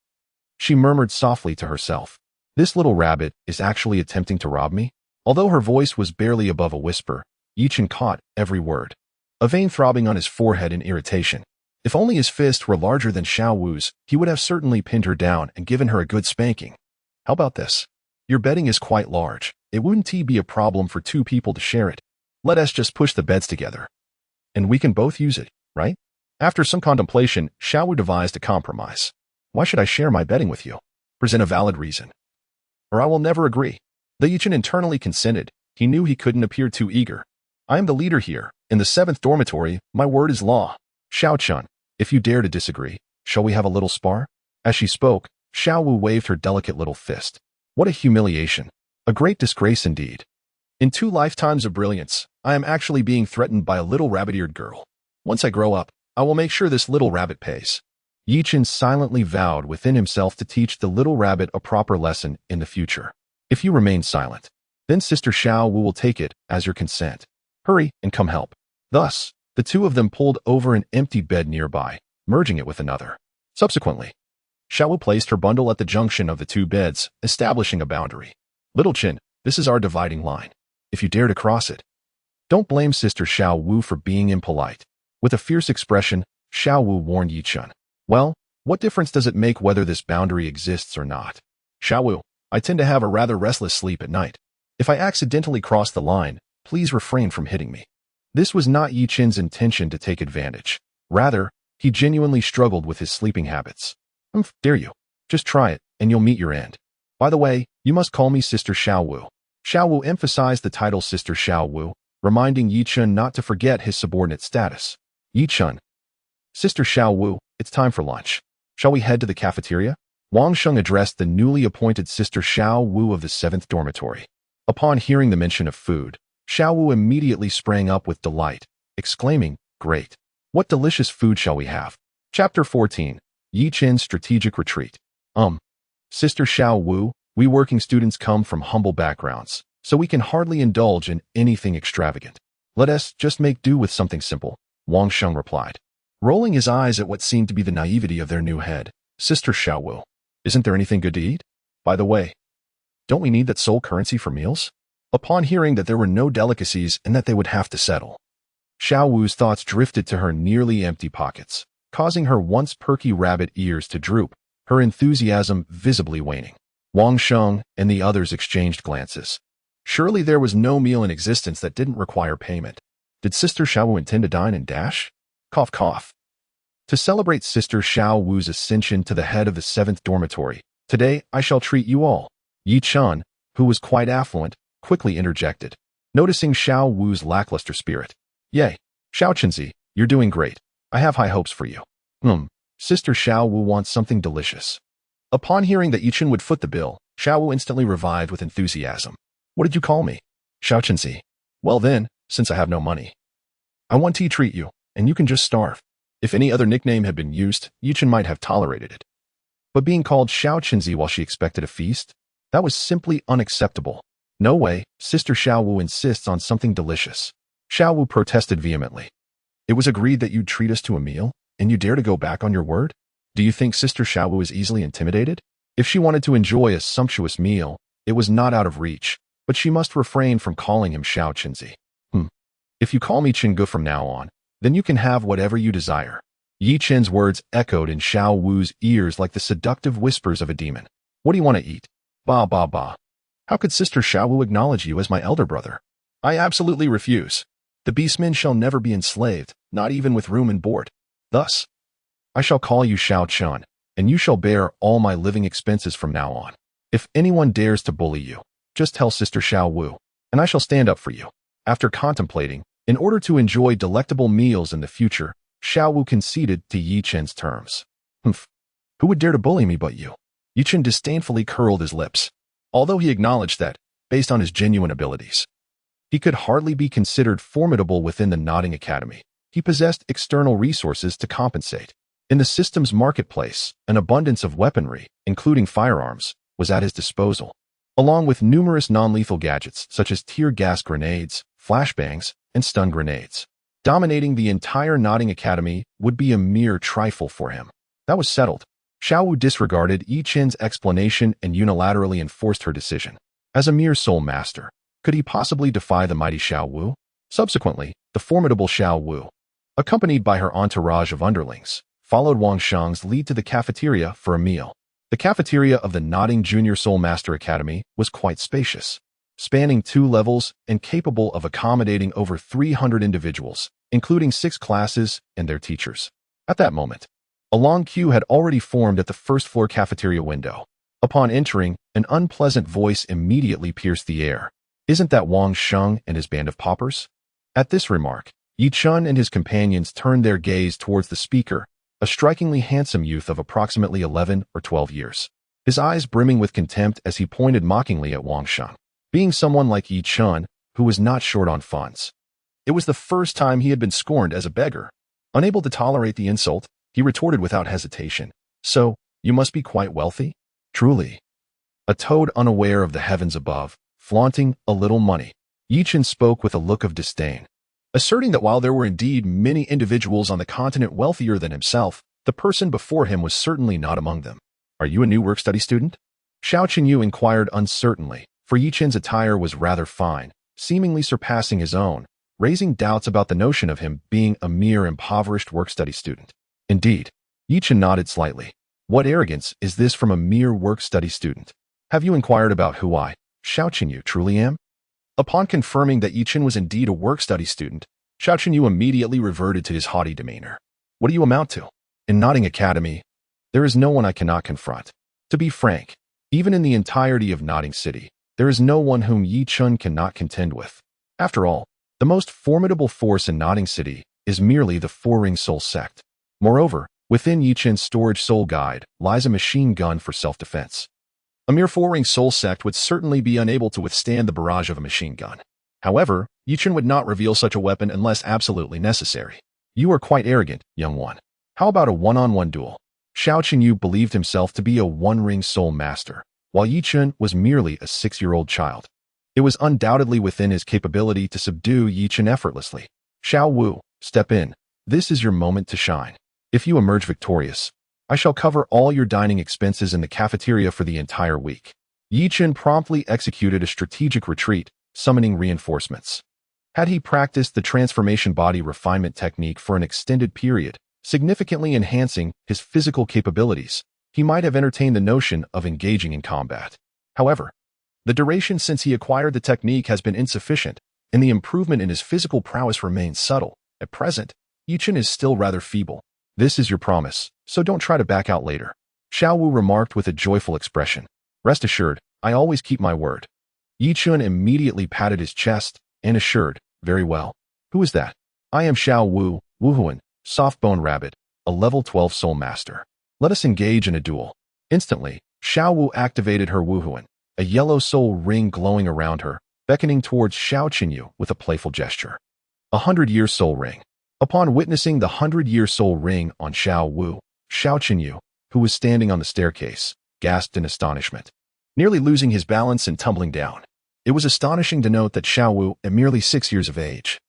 She murmured softly to herself. This little rabbit is actually attempting to rob me? Although her voice was barely above a whisper, Yichen caught every word, a vein throbbing on his forehead in irritation. If only his fists were larger than Xiao Wu's, he would have certainly pinned her down and given her a good spanking. How about this? Your bedding is quite large. It wouldn't be a problem for 2 people to share it. Let us just push the beds together, and we can both use it, right? After some contemplation, Xiao Wu devised a compromise. Why should I share my bedding with you? Present a valid reason, or I will never agree. Though Yichen internally consented, he knew he couldn't appear too eager. I am the leader here. In the 7th dormitory, my word is law. Xiao Chun, if you dare to disagree, shall we have a little spar? As she spoke, Xiao Wu waved her delicate little fist. What a humiliation. A great disgrace indeed. In 2 lifetimes of brilliance, I am actually being threatened by a little rabbit-eared girl. Once I grow up, I will make sure this little rabbit pays. Yichen silently vowed within himself to teach the little rabbit a proper lesson in the future. If you remain silent, then Sister Xiao Wu will take it as your consent. Hurry and come help. Thus, the 2 of them pulled over an empty bed nearby, merging it with another. Subsequently, Xiao Wu placed her bundle at the junction of the 2 beds, establishing a boundary. Little Chin, this is our dividing line. If you dare to cross it, don't blame Sister Xiao Wu for being impolite. With a fierce expression, Xiao Wu warned Yichen. Well, what difference does it make whether this boundary exists or not? Xiao Wu, I tend to have a rather restless sleep at night. If I accidentally cross the line, please refrain from hitting me. This was not Yi Chen's intention to take advantage. Rather, he genuinely struggled with his sleeping habits. Dare you. Just try it, and you'll meet your end. By the way, you must call me Sister Xiao Wu. Xiao Wu emphasized the title Sister Xiao Wu, reminding Yi Chen not to forget his subordinate status. Yi Chen. Sister Xiao Wu, it's time for lunch. Shall we head to the cafeteria? Wang Sheng addressed the newly appointed Sister Xiao Wu of the 7th dormitory. Upon hearing the mention of food, Xiao Wu immediately sprang up with delight, exclaiming, "Great! What delicious food shall we have?" Chapter 14. Yi Chen's Strategic Retreat. Sister Xiao Wu, we working students come from humble backgrounds, so we can hardly indulge in anything extravagant. Let us just make do with something simple, Wang Sheng replied. Rolling his eyes at what seemed to be the naivety of their new head, Sister Xiao Wu, isn't there anything good to eat? By the way, don't we need that soul currency for meals? Upon hearing that there were no delicacies and that they would have to settle, Xiao Wu's thoughts drifted to her nearly empty pockets, causing her once perky rabbit ears to droop, her enthusiasm visibly waning. Wang Sheng and the others exchanged glances. Surely there was no meal in existence that didn't require payment. Did Sister Xiao Wu intend to dine and dash? Cough, cough. To celebrate Sister Xiao Wu's ascension to the head of the 7th dormitory, today I shall treat you all. Yi Chen, who was quite affluent, quickly interjected, noticing Xiao Wu's lackluster spirit. Yay, Xiao Chenzi, you're doing great. I have high hopes for you. Sister Xiao Wu wants something delicious. Upon hearing that Yi Chen would foot the bill, Xiao Wu instantly revived with enthusiasm. What did you call me? Xiao Chenzi. Well then, since I have no money, I want to treat you, and you can just starve. If any other nickname had been used, Yi Chen might have tolerated it. But being called Xiao Chenzi while she expected a feast? That was simply unacceptable. No way, Sister Xiao Wu insists on something delicious. Xiao Wu protested vehemently. It was agreed that you'd treat us to a meal, and you dare to go back on your word? Do you think Sister Xiao Wu is easily intimidated? If she wanted to enjoy a sumptuous meal, it was not out of reach, but she must refrain from calling him Xiao Chenzi. If you call me Chingu from now on, then you can have whatever you desire. Yi Chen's words echoed in Xiao Wu's ears like the seductive whispers of a demon. What do you want to eat? Ba ba ba. How could Sister Xiao Wu acknowledge you as my elder brother? I absolutely refuse. The beastmen shall never be enslaved, not even with room and board. Thus, I shall call you Xiao Chen, and you shall bear all my living expenses from now on. If anyone dares to bully you, just tell Sister Xiao Wu, and I shall stand up for you. After contemplating, in order to enjoy delectable meals in the future, Xiao Wu conceded to Yi Chen's terms. Who would dare to bully me but you? Yi Chen disdainfully curled his lips. Although he acknowledged that, based on his genuine abilities, he could hardly be considered formidable within the Nodding Academy, he possessed external resources to compensate. In the system's marketplace, an abundance of weaponry, including firearms, was at his disposal, along with numerous non-lethal gadgets such as tear gas grenades, flashbangs, and stun grenades. Dominating the entire Nodding Academy would be a mere trifle for him. That was settled. Xiao Wu disregarded Yi Chen's explanation and unilaterally enforced her decision. As a mere soul master, could he possibly defy the mighty Xiao Wu? Subsequently, the formidable Xiao Wu, accompanied by her entourage of underlings, followed Wang Sheng's lead to the cafeteria for a meal. The cafeteria of the Nodding Junior Soul Master Academy was quite spacious, spanning 2 levels and capable of accommodating over 300 individuals, including 6 classes and their teachers. At that moment, a long queue had already formed at the first-floor cafeteria window. Upon entering, an unpleasant voice immediately pierced the air. Isn't that Wang Sheng and his band of paupers? At this remark, Yi Chen and his companions turned their gaze towards the speaker, a strikingly handsome youth of approximately 11 or 12 years, his eyes brimming with contempt as he pointed mockingly at Wang Sheng. Being someone like Yi Chen, who was not short on funds, it was the first time he had been scorned as a beggar. Unable to tolerate the insult, he retorted without hesitation, "So, you must be quite wealthy?" "Truly." A toad unaware of the heavens above, flaunting a little money, Yi Chen spoke with a look of disdain, asserting that while there were indeed many individuals on the continent wealthier than himself, the person before him was certainly not among them. "Are you a new work-study student?" Xiao Chenyu inquired uncertainly, for Yi Chen's attire was rather fine, seemingly surpassing his own, raising doubts about the notion of him being a mere impoverished work-study student. Indeed, Yi Chen nodded slightly. What arrogance is this from a mere work-study student? Have you inquired about who I, Xiao Chenyu, truly am? Upon confirming that Yichen was indeed a work-study student, Xiao Qinyu immediately reverted to his haughty demeanor. What do you amount to? In Notting Academy, there is no one I cannot confront. To be frank, even in the entirety of Notting City, there is no one whom Yi Chun cannot contend with. After all, the most formidable force in Notting City is merely the Four-Ring Soul sect. Moreover, within Yi Chun's storage soul guide lies a machine gun for self-defense. A mere Four-Ring Soul sect would certainly be unable to withstand the barrage of a machine gun. However, Yi Chun would not reveal such a weapon unless absolutely necessary. You are quite arrogant, young one. How about a one-on-one duel? Xiao Qinyu believed himself to be a one-ring soul master, while Yi Chun was merely a 6-year-old child. It was undoubtedly within his capability to subdue Yi Chun effortlessly. Xiao Wu, step in. This is your moment to shine. If you emerge victorious, I shall cover all your dining expenses in the cafeteria for the entire week. Yi Chun promptly executed a strategic retreat, summoning reinforcements. Had he practiced the transformation body refinement technique for an extended period, significantly enhancing his physical capabilities, he might have entertained the notion of engaging in combat. However, the duration since he acquired the technique has been insufficient, and the improvement in his physical prowess remains subtle. At present, Yi Chun is still rather feeble. This is your promise, so don't try to back out later. Xiao Wu remarked with a joyful expression. Rest assured, I always keep my word. Yi Chun immediately patted his chest and assured, very well. Who is that? I am Xiao Wu, Wuhuan, Soft-Bone Rabbit, a level 12 soul master. Let us engage in a duel. Instantly, Xiao Wu activated her Wuhuan, a yellow soul ring glowing around her, beckoning towards Xiao Qinyu with a playful gesture. 100-year soul ring. Upon witnessing the 100-year soul ring on Xiao Wu, Xiao Qinyu, who was standing on the staircase, gasped in astonishment, nearly losing his balance and tumbling down. It was astonishing to note that Xiao Wu, at merely 6 years of age,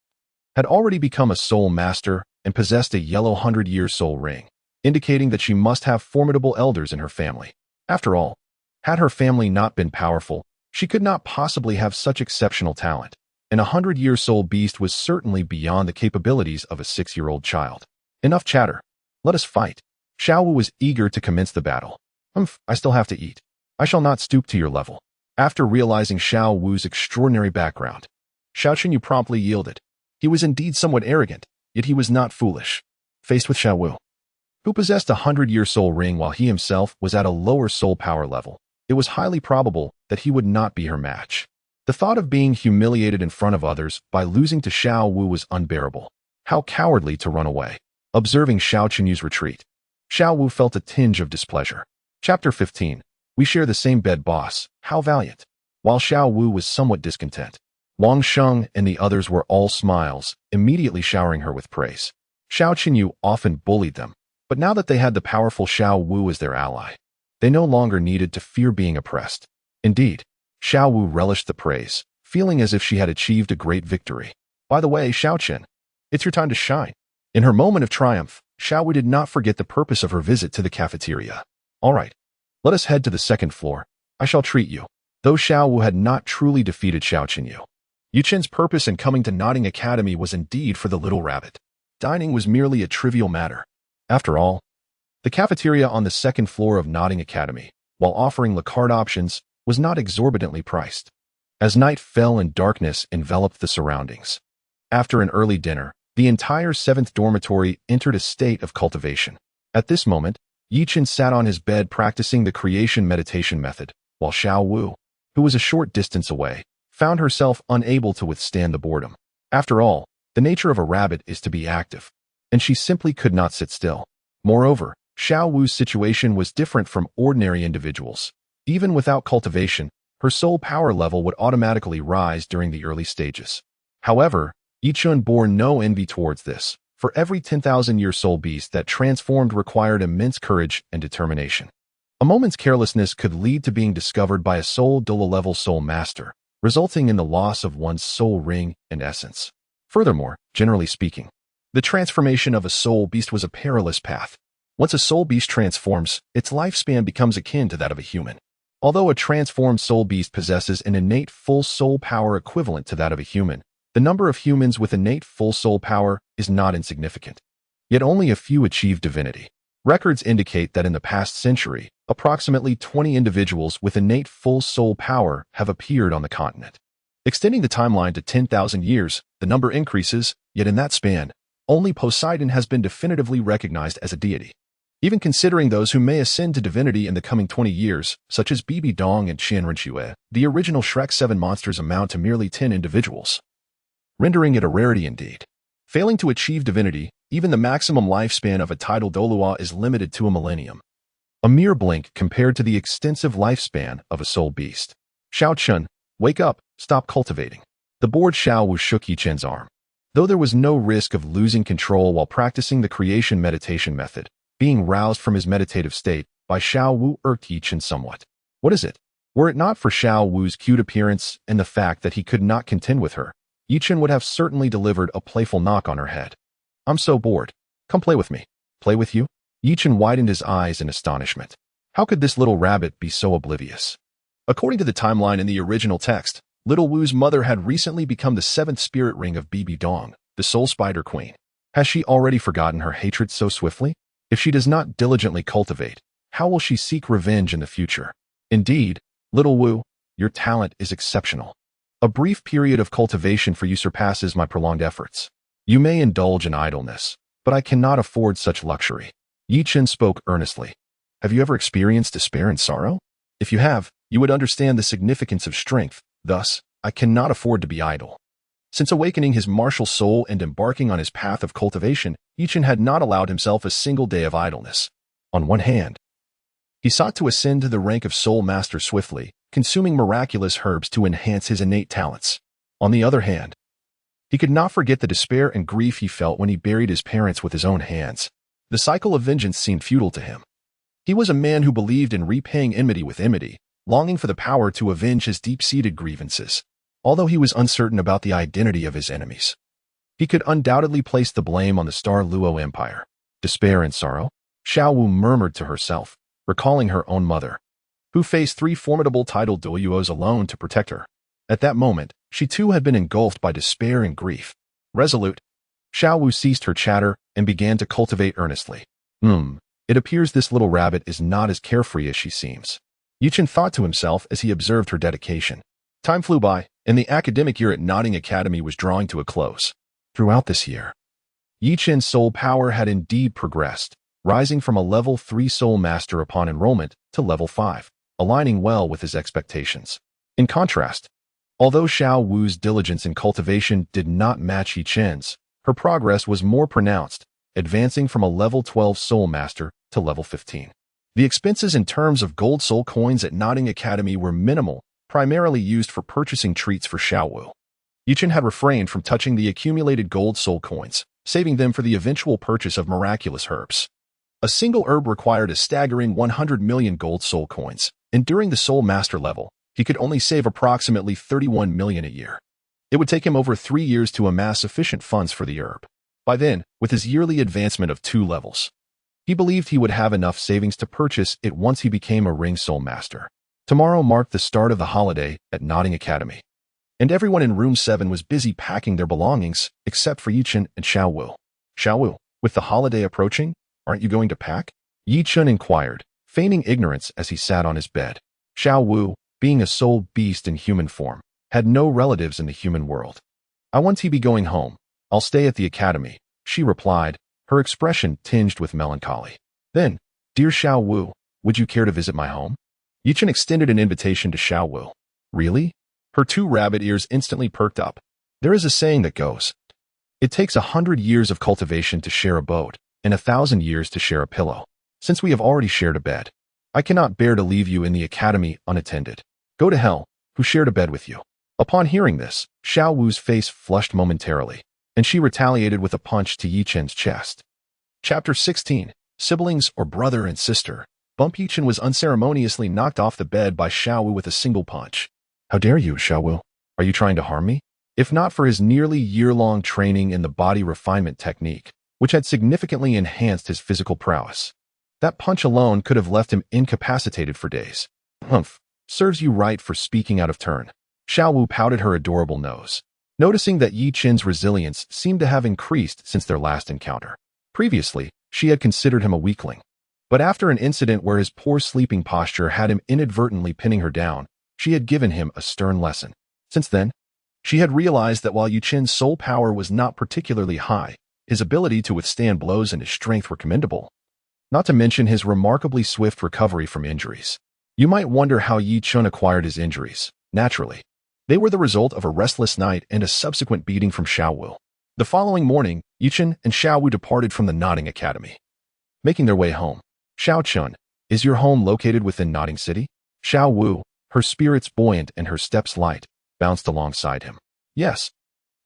had already become a soul master and possessed a yellow 100-year soul ring, indicating that she must have formidable elders in her family. After all, had her family not been powerful, she could not possibly have such exceptional talent, and a 100-year soul beast was certainly beyond the capabilities of a 6-year-old child. Enough chatter. Let us fight. Xiao Wu was eager to commence the battle. I still have to eat. I shall not stoop to your level. After realizing Xiao Wu's extraordinary background, Xiao Qinyu promptly yielded. He was indeed somewhat arrogant, yet he was not foolish. Faced with Xiao Wu, who possessed a 100-year soul ring while he himself was at a lower soul power level, it was highly probable that he would not be her match. The thought of being humiliated in front of others by losing to Xiao Wu was unbearable. How cowardly to run away. Observing Xiao Qinyu's retreat, Xiao Wu felt a tinge of displeasure. Chapter 15. We share the same bed, boss. How valiant. While Xiao Wu was somewhat discontent, Wang Sheng and the others were all smiles, immediately showering her with praise. Xiao Qinyu often bullied them, but now that they had the powerful Xiao Wu as their ally, they no longer needed to fear being oppressed. Indeed, Xiao Wu relished the praise, feeling as if she had achieved a great victory. By the way, Xiao Qin, it's your time to shine. In her moment of triumph, Xiao Wu did not forget the purpose of her visit to the cafeteria. All right, let us head to the second floor. I shall treat you. Though Xiao Wu had not truly defeated Xiao Qinyu, Yi Chen's purpose in coming to Notting Academy was indeed for the little rabbit. Dining was merely a trivial matter. After all, the cafeteria on the second floor of Notting Academy, while offering la carte options, was not exorbitantly priced. As night fell and darkness enveloped the surroundings, after an early dinner, the entire 7th dormitory entered a state of cultivation. At this moment, Yi Chen sat on his bed practicing the creation meditation method, while Xiao Wu, who was a short distance away, found herself unable to withstand the boredom. After all, the nature of a rabbit is to be active, and she simply could not sit still. Moreover, Xiao Wu's situation was different from ordinary individuals. Even without cultivation, her soul power level would automatically rise during the early stages. However, Yi Chun bore no envy towards this. For every 10,000-year soul beast that transformed required immense courage and determination. A moment's carelessness could lead to being discovered by a soul Douluo-level soul master, resulting in the loss of one's soul ring and essence. Furthermore, generally speaking, the transformation of a soul beast was a perilous path. Once a soul beast transforms, its lifespan becomes akin to that of a human. Although a transformed soul beast possesses an innate full soul power equivalent to that of a human, the number of humans with innate full soul power is not insignificant. Yet only a few achieve divinity. Records indicate that in the past century, approximately 20 individuals with innate full soul power have appeared on the continent. Extending the timeline to 10,000 years, the number increases, yet in that span, only Poseidon has been definitively recognized as a deity. Even considering those who may ascend to divinity in the coming 20 years, such as Bibi Dong and Qianren Xue, the original Shrek 7 monsters amount to merely 10 individuals, rendering it a rarity indeed. Failing to achieve divinity, even the maximum lifespan of a tidal Douluo is limited to a millennium. A mere blink compared to the extensive lifespan of a soul beast. Xiao Chun, wake up, stop cultivating. The bored Xiao Wu shook Yichen's arm. Though there was no risk of losing control while practicing the creation meditation method, being roused from his meditative state by Xiao Wu irked Yichen somewhat. What is it? Were it not for Xiao Wu's cute appearance and the fact that he could not contend with her, Yichen would have certainly delivered a playful knock on her head. I'm so bored. Come play with me. Play with you? Yichen widened his eyes in astonishment. How could this little rabbit be so oblivious? According to the timeline in the original text, Little Wu's mother had recently become the seventh spirit ring of Bibi Dong, the Soul Spider Queen. Has she already forgotten her hatred so swiftly? If she does not diligently cultivate, how will she seek revenge in the future? Indeed, Little Wu, your talent is exceptional. A brief period of cultivation for you surpasses my prolonged efforts. You may indulge in idleness, but I cannot afford such luxury. Yichen spoke earnestly. Have you ever experienced despair and sorrow? If you have, you would understand the significance of strength. Thus, I cannot afford to be idle. Since awakening his martial soul and embarking on his path of cultivation, Yichen had not allowed himself a single day of idleness. On one hand, he sought to ascend to the rank of Soul Master swiftly, consuming miraculous herbs to enhance his innate talents. On the other hand, he could not forget the despair and grief he felt when he buried his parents with his own hands. The cycle of vengeance seemed futile to him. He was a man who believed in repaying enmity with enmity, longing for the power to avenge his deep-seated grievances. Although he was uncertain about the identity of his enemies, he could undoubtedly place the blame on the Stardo Empire. Despair and sorrow? Xiao Wu murmured to herself, recalling her own mother, who faced 3 formidable tidal Douluos alone to protect her. At that moment, she too had been engulfed by despair and grief. Resolute, Xiao Wu ceased her chatter and began to cultivate earnestly. It appears this little rabbit is not as carefree as she seems. Yichen thought to himself as he observed her dedication. Time flew by, and the academic year at Notting Academy was drawing to a close. Throughout this year, Yichen's soul power had indeed progressed, rising from a level 3 soul master upon enrollment to level 5, aligning well with his expectations. In contrast, although Xiao Wu's diligence in cultivation did not match Yichen's, her progress was more pronounced, advancing from a level 12 soul master to level 15. The expenses in terms of gold soul coins at Notting Academy were minimal, primarily used for purchasing treats for Xiao Wu. Yichen had refrained from touching the accumulated gold soul coins, saving them for the eventual purchase of miraculous herbs. A single herb required a staggering 100 million gold soul coins, and during the soul master level, he could only save approximately 31 million a year. It would take him over 3 years to amass sufficient funds for the herb. By then, with his yearly advancement of 2 levels, he believed he would have enough savings to purchase it once he became a ring soul master. Tomorrow marked the start of the holiday at Notting Academy, and everyone in room 7 was busy packing their belongings, except for Yichen and Xiao Wu. Xiao Wu, with the holiday approaching, aren't you going to pack? Yichen inquired, feigning ignorance as he sat on his bed. Xiao Wu, being a soul beast in human form, had no relatives in the human world. I want to be going home. I'll stay at the academy, she replied, her expression tinged with melancholy. Then, dear Xiao Wu, would you care to visit my home? Yichen extended an invitation to Xiao Wu. Really? Her 2 rabbit ears instantly perked up. There is a saying that goes, it takes 100 years of cultivation to share a boat, and 1,000 years to share a pillow. Since we have already shared a bed, I cannot bear to leave you in the academy unattended. Go to hell, who shared a bed with you. Upon hearing this, Xiao Wu's face flushed momentarily, and she retaliated with a punch to Yichen's chest. Chapter 16, Siblings or Brother and Sister. Bump Yichen was unceremoniously knocked off the bed by Xiao Wu with a single punch. How dare you, Xiao Wu? Are you trying to harm me? If not for his nearly year-long training in the body refinement technique, which had significantly enhanced his physical prowess, that punch alone could have left him incapacitated for days. Humph, serves you right for speaking out of turn. Xiao Wu pouted her adorable nose, noticing that Yichen's resilience seemed to have increased since their last encounter. Previously, she had considered him a weakling, but after an incident where his poor sleeping posture had him inadvertently pinning her down, she had given him a stern lesson. Since then, She had realized that while Yuchin's soul power was not particularly high, his ability to withstand blows and his strength were commendable. Not to mention his remarkably swift recovery from injuries. You might wonder how Yi Chun acquired his injuries. Naturally, they were the result of a restless night and a subsequent beating from Shiau Wu. The following morning, Yi Chun and Shiau Wu departed from the Nodding Academy. Making their way home. Shiau Chun, is your home located within Nodding City? Shiau Wu, her spirits buoyant and her steps light, bounced alongside him. Yes.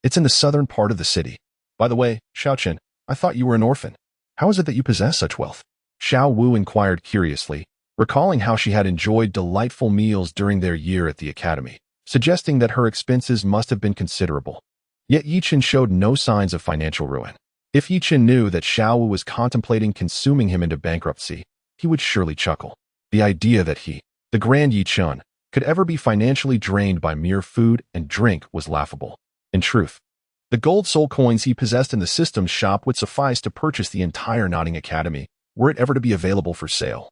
It's in the southern part of the city. By the way, Shiau Chun, I thought you were an orphan. How is it that you possess such wealth? Shiau Wu inquired curiously, recalling how she had enjoyed delightful meals during their year at the academy, suggesting that her expenses must have been considerable. Yet Yi Chun showed no signs of financial ruin. If Yi Chun knew that Shiau Wu was contemplating consuming him into bankruptcy, he would surely chuckle. The idea that he, the Grand Yi Chun, could ever be financially drained by mere food and drink was laughable. In truth, the gold soul coins he possessed in the systems shop would suffice to purchase the entire Nodding Academy, were it ever to be available for sale.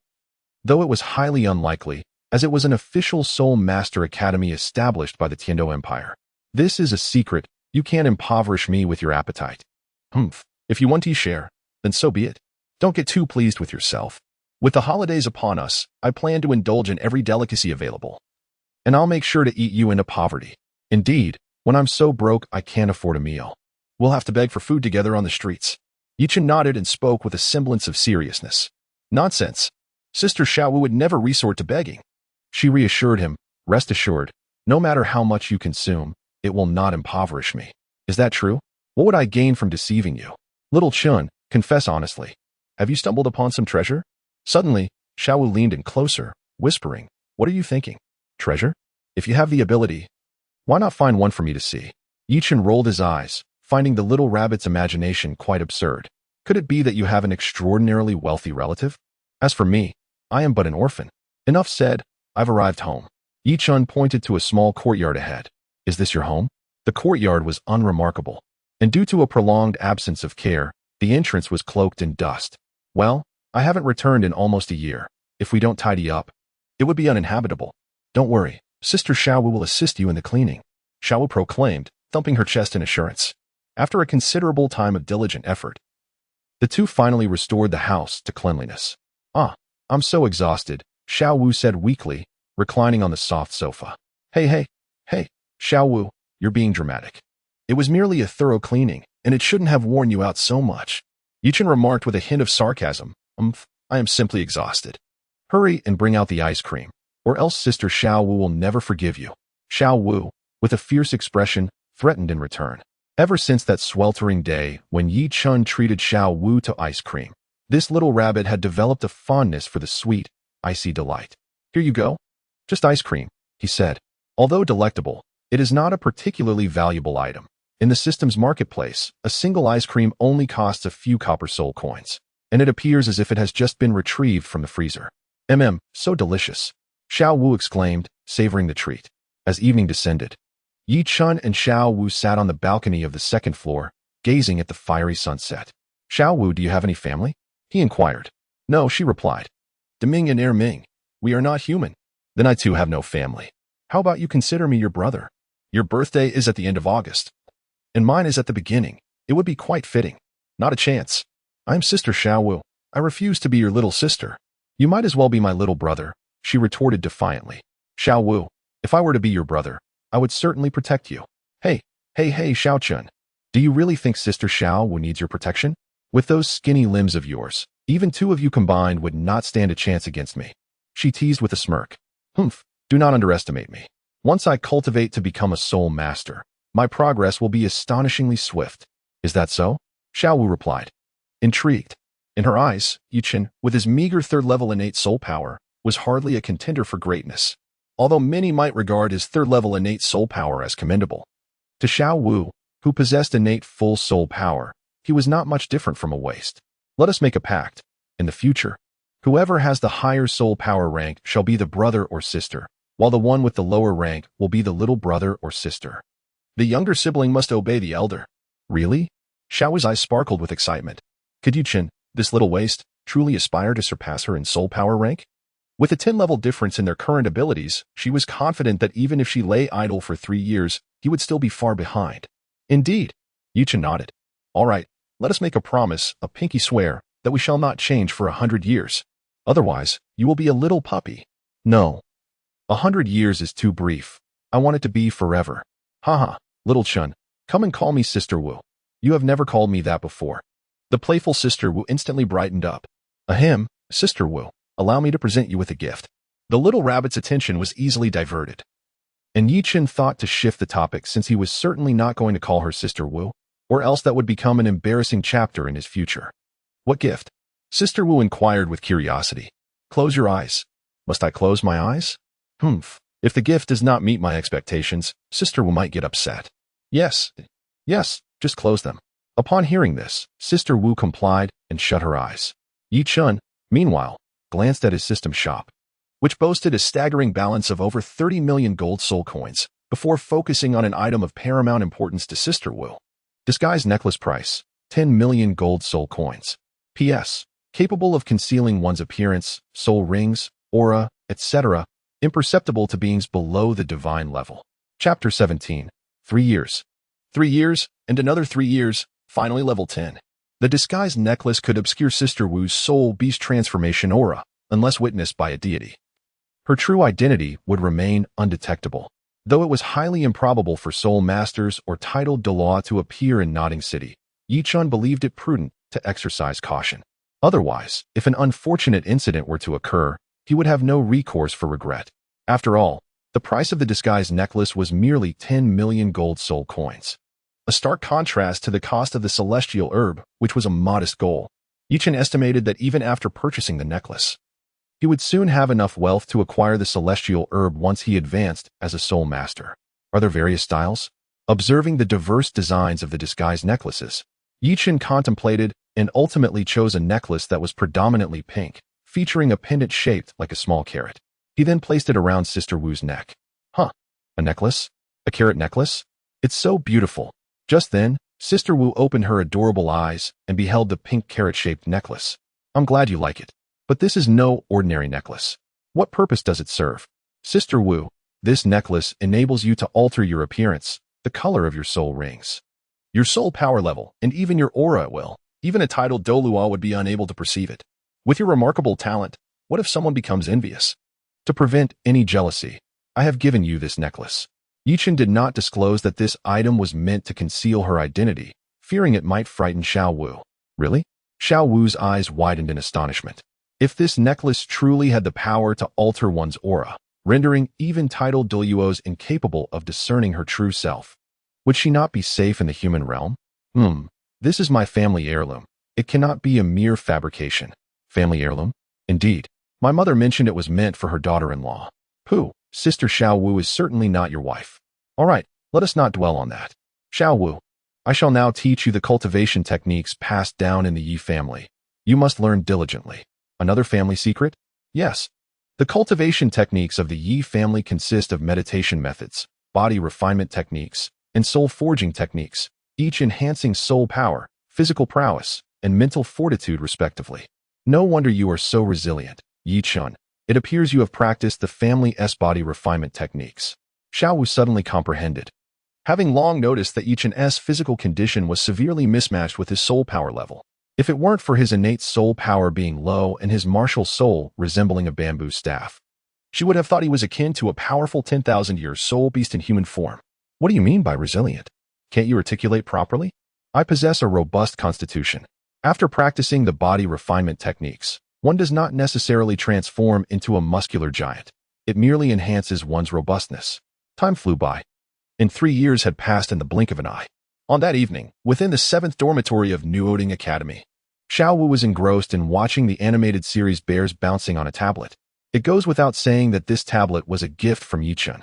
Though it was highly unlikely, as it was an official Soul Master Academy established by the Tiando Empire. This is a secret. You can't impoverish me with your appetite. If you want to share, then so be it. Don't get too pleased with yourself. With the holidays upon us, I plan to indulge in every delicacy available. And I'll make sure to eat you into poverty. Indeed, when I'm so broke I can't afford a meal. We'll have to beg for food together on the streets. Yi Chun nodded and spoke with a semblance of seriousness. Nonsense. Sister Shiau Wu would never resort to begging. She reassured him, rest assured, no matter how much you consume, it will not impoverish me. Is that true? What would I gain from deceiving you? Little Chun, confess honestly. Have you stumbled upon some treasure? Suddenly, Shiau Wu leaned in closer, whispering, what are you thinking? Treasure? If you have the ability, why not find one for me to see? Yi Chun rolled his eyes, finding the little rabbit's imagination quite absurd. Could it be that you have an extraordinarily wealthy relative? As for me, I am but an orphan. Enough said, I've arrived home. Yi Chun pointed to a small courtyard ahead. Is this your home? The courtyard was unremarkable, and due to a prolonged absence of care, the entrance was cloaked in dust. Well, I haven't returned in almost a year. If we don't tidy up, it would be uninhabitable. Don't worry, Sister Shiau Wu will assist you in the cleaning, Shiau Wu proclaimed, thumping her chest in assurance. After a considerable time of diligent effort, the two finally restored the house to cleanliness. I'm so exhausted, Shiau Wu said weakly, reclining on the soft sofa. Hey, Shiau Wu, you're being dramatic. It was merely a thorough cleaning, and it shouldn't have worn you out so much. Yi Chun remarked with a hint of sarcasm. I am simply exhausted. Hurry and bring out the ice cream, or else Sister Shiau Wu will never forgive you. Shiau Wu, with a fierce expression, threatened in return. Ever since that sweltering day when Yi Chun treated Shiau Wu to ice cream, this little rabbit had developed a fondness for the sweet, icy delight. Here you go. Just ice cream, he said. Although delectable, it is not a particularly valuable item. In the system's marketplace, a single ice cream only costs a few copper soul coins, and it appears as if it has just been retrieved from the freezer. So delicious, Shiau Wu exclaimed, savoring the treat. As evening descended, Yi Chun and Shiau Wu sat on the balcony of the second floor, gazing at the fiery sunset. Shiau Wu, do you have any family? He inquired. No, she replied. Deming and Ming, we are not human. Then I too have no family. How about you consider me your brother? Your birthday is at the end of August, and mine is at the beginning. It would be quite fitting. Not a chance. I'm Sister Shiau Wu. I refuse to be your little sister. You might as well be my little brother, she retorted defiantly. Shiau Wu, if I were to be your brother, I would certainly protect you. Hey, Shiau Chun. Do you really think Sister Shiau Wu needs your protection? With those skinny limbs of yours, even two of you combined would not stand a chance against me. She teased with a smirk. Do not underestimate me. Once I cultivate to become a soul master, my progress will be astonishingly swift. Is that so? Shiau Wu replied. Intrigued. In her eyes, Yi Chun, with his meager third-level innate soul power, was hardly a contender for greatness, although many might regard his third-level innate soul power as commendable. To Shiau Wu, who possessed innate full soul power, he was not much different from a waste. Let us make a pact. In the future, whoever has the higher soul power rank shall be the brother or sister, while the one with the lower rank will be the little brother or sister. The younger sibling must obey the elder. Really? Shiau Wu's eyes sparkled with excitement. Could Yi Chun, this little waste, truly aspire to surpass her in soul power rank? With a 10-level difference in their current abilities, she was confident that even if she lay idle for 3 years, he would still be far behind. Indeed, Yichen nodded. All right, let us make a promise, a pinky swear, that we shall not change for 100 years. Otherwise, you will be a little puppy. No. 100 years is too brief. I want it to be forever. Haha, little Chun, come and call me Sister Wu. You have never called me that before. The playful Sister Wu instantly brightened up. Ahem, Sister Wu, allow me to present you with a gift. The little rabbit's attention was easily diverted. And Yichen thought to shift the topic since he was certainly not going to call her Sister Wu, or else that would become an embarrassing chapter in his future. What gift? Sister Wu inquired with curiosity. Close your eyes. Must I close my eyes? Humph. If the gift does not meet my expectations, Sister Wu might get upset. Yes, just close them. Upon hearing this, Sister Wu complied and shut her eyes. Yichen, meanwhile, glanced at his system shop, which boasted a staggering balance of over 30 million gold soul coins, before focusing on an item of paramount importance to Sister Wu. Disguise necklace price, 10 million gold soul coins. P.S. Capable of concealing one's appearance, soul rings, aura, etc., imperceptible to beings below the divine level. Chapter 17. 3 years. 3 years, and another 3 years, finally level 10. The disguised necklace could obscure Sister Wu's soul beast transformation aura, unless witnessed by a deity. Her true identity would remain undetectable, though it was highly improbable for soul masters or titled Douluo to appear in Nodding City. Yichen believed it prudent to exercise caution. Otherwise, if an unfortunate incident were to occur, he would have no recourse for regret. After all, the price of the disguised necklace was merely 10 million gold soul coins. A stark contrast to the cost of the celestial herb, which was a modest goal. Yichen estimated that even after purchasing the necklace, he would soon have enough wealth to acquire the celestial herb once he advanced as a soul master. Are there various styles? Observing the diverse designs of the disguised necklaces, Yichen contemplated and ultimately chose a necklace that was predominantly pink, featuring a pendant shaped like a small carrot. He then placed it around Sister Wu's neck. Huh, a necklace? A carrot necklace? It's so beautiful. Just then, Sister Wu opened her adorable eyes and beheld the pink carrot-shaped necklace. I'm glad you like it. But this is no ordinary necklace. What purpose does it serve? Sister Wu, this necklace enables you to alter your appearance, the color of your soul rings, your soul power level, and even your aura at will. Even a titled Douluo would be unable to perceive it. With your remarkable talent, what if someone becomes envious? To prevent any jealousy, I have given you this necklace. Yichen did not disclose that this item was meant to conceal her identity, fearing it might frighten Shiau Wu. Really? Shiau Wu's eyes widened in astonishment. If this necklace truly had the power to alter one's aura, rendering even titled Douluos incapable of discerning her true self, would she not be safe in the human realm? This is my family heirloom. It cannot be a mere fabrication. Family heirloom? Indeed. My mother mentioned it was meant for her daughter-in-law. Pooh, Sister Shiau Wu is certainly not your wife. All right, let us not dwell on that. Shiau Wu, I shall now teach you the cultivation techniques passed down in the Yi family. You must learn diligently. Another family secret? Yes. The cultivation techniques of the Yi family consist of meditation methods, body refinement techniques, and soul forging techniques, each enhancing soul power, physical prowess, and mental fortitude respectively. No wonder you are so resilient, Yichen. It appears you have practiced the family's body refinement techniques. Shiau Wu suddenly comprehended. Having long noticed that Yichen's physical condition was severely mismatched with his soul power level. If it weren't for his innate soul power being low and his martial soul resembling a bamboo staff, she would have thought he was akin to a powerful 10,000-year soul beast in human form. What do you mean by resilient? Can't you articulate properly? I possess a robust constitution. After practicing the body refinement techniques, one does not necessarily transform into a muscular giant. It merely enhances one's robustness. Time flew by, and 3 years had passed in the blink of an eye. On that evening, within the 7th dormitory of Dormitory Academy, Shiau Wu was engrossed in watching the animated series Bears Bouncing on a Tablet. It goes without saying that this tablet was a gift from Yichen.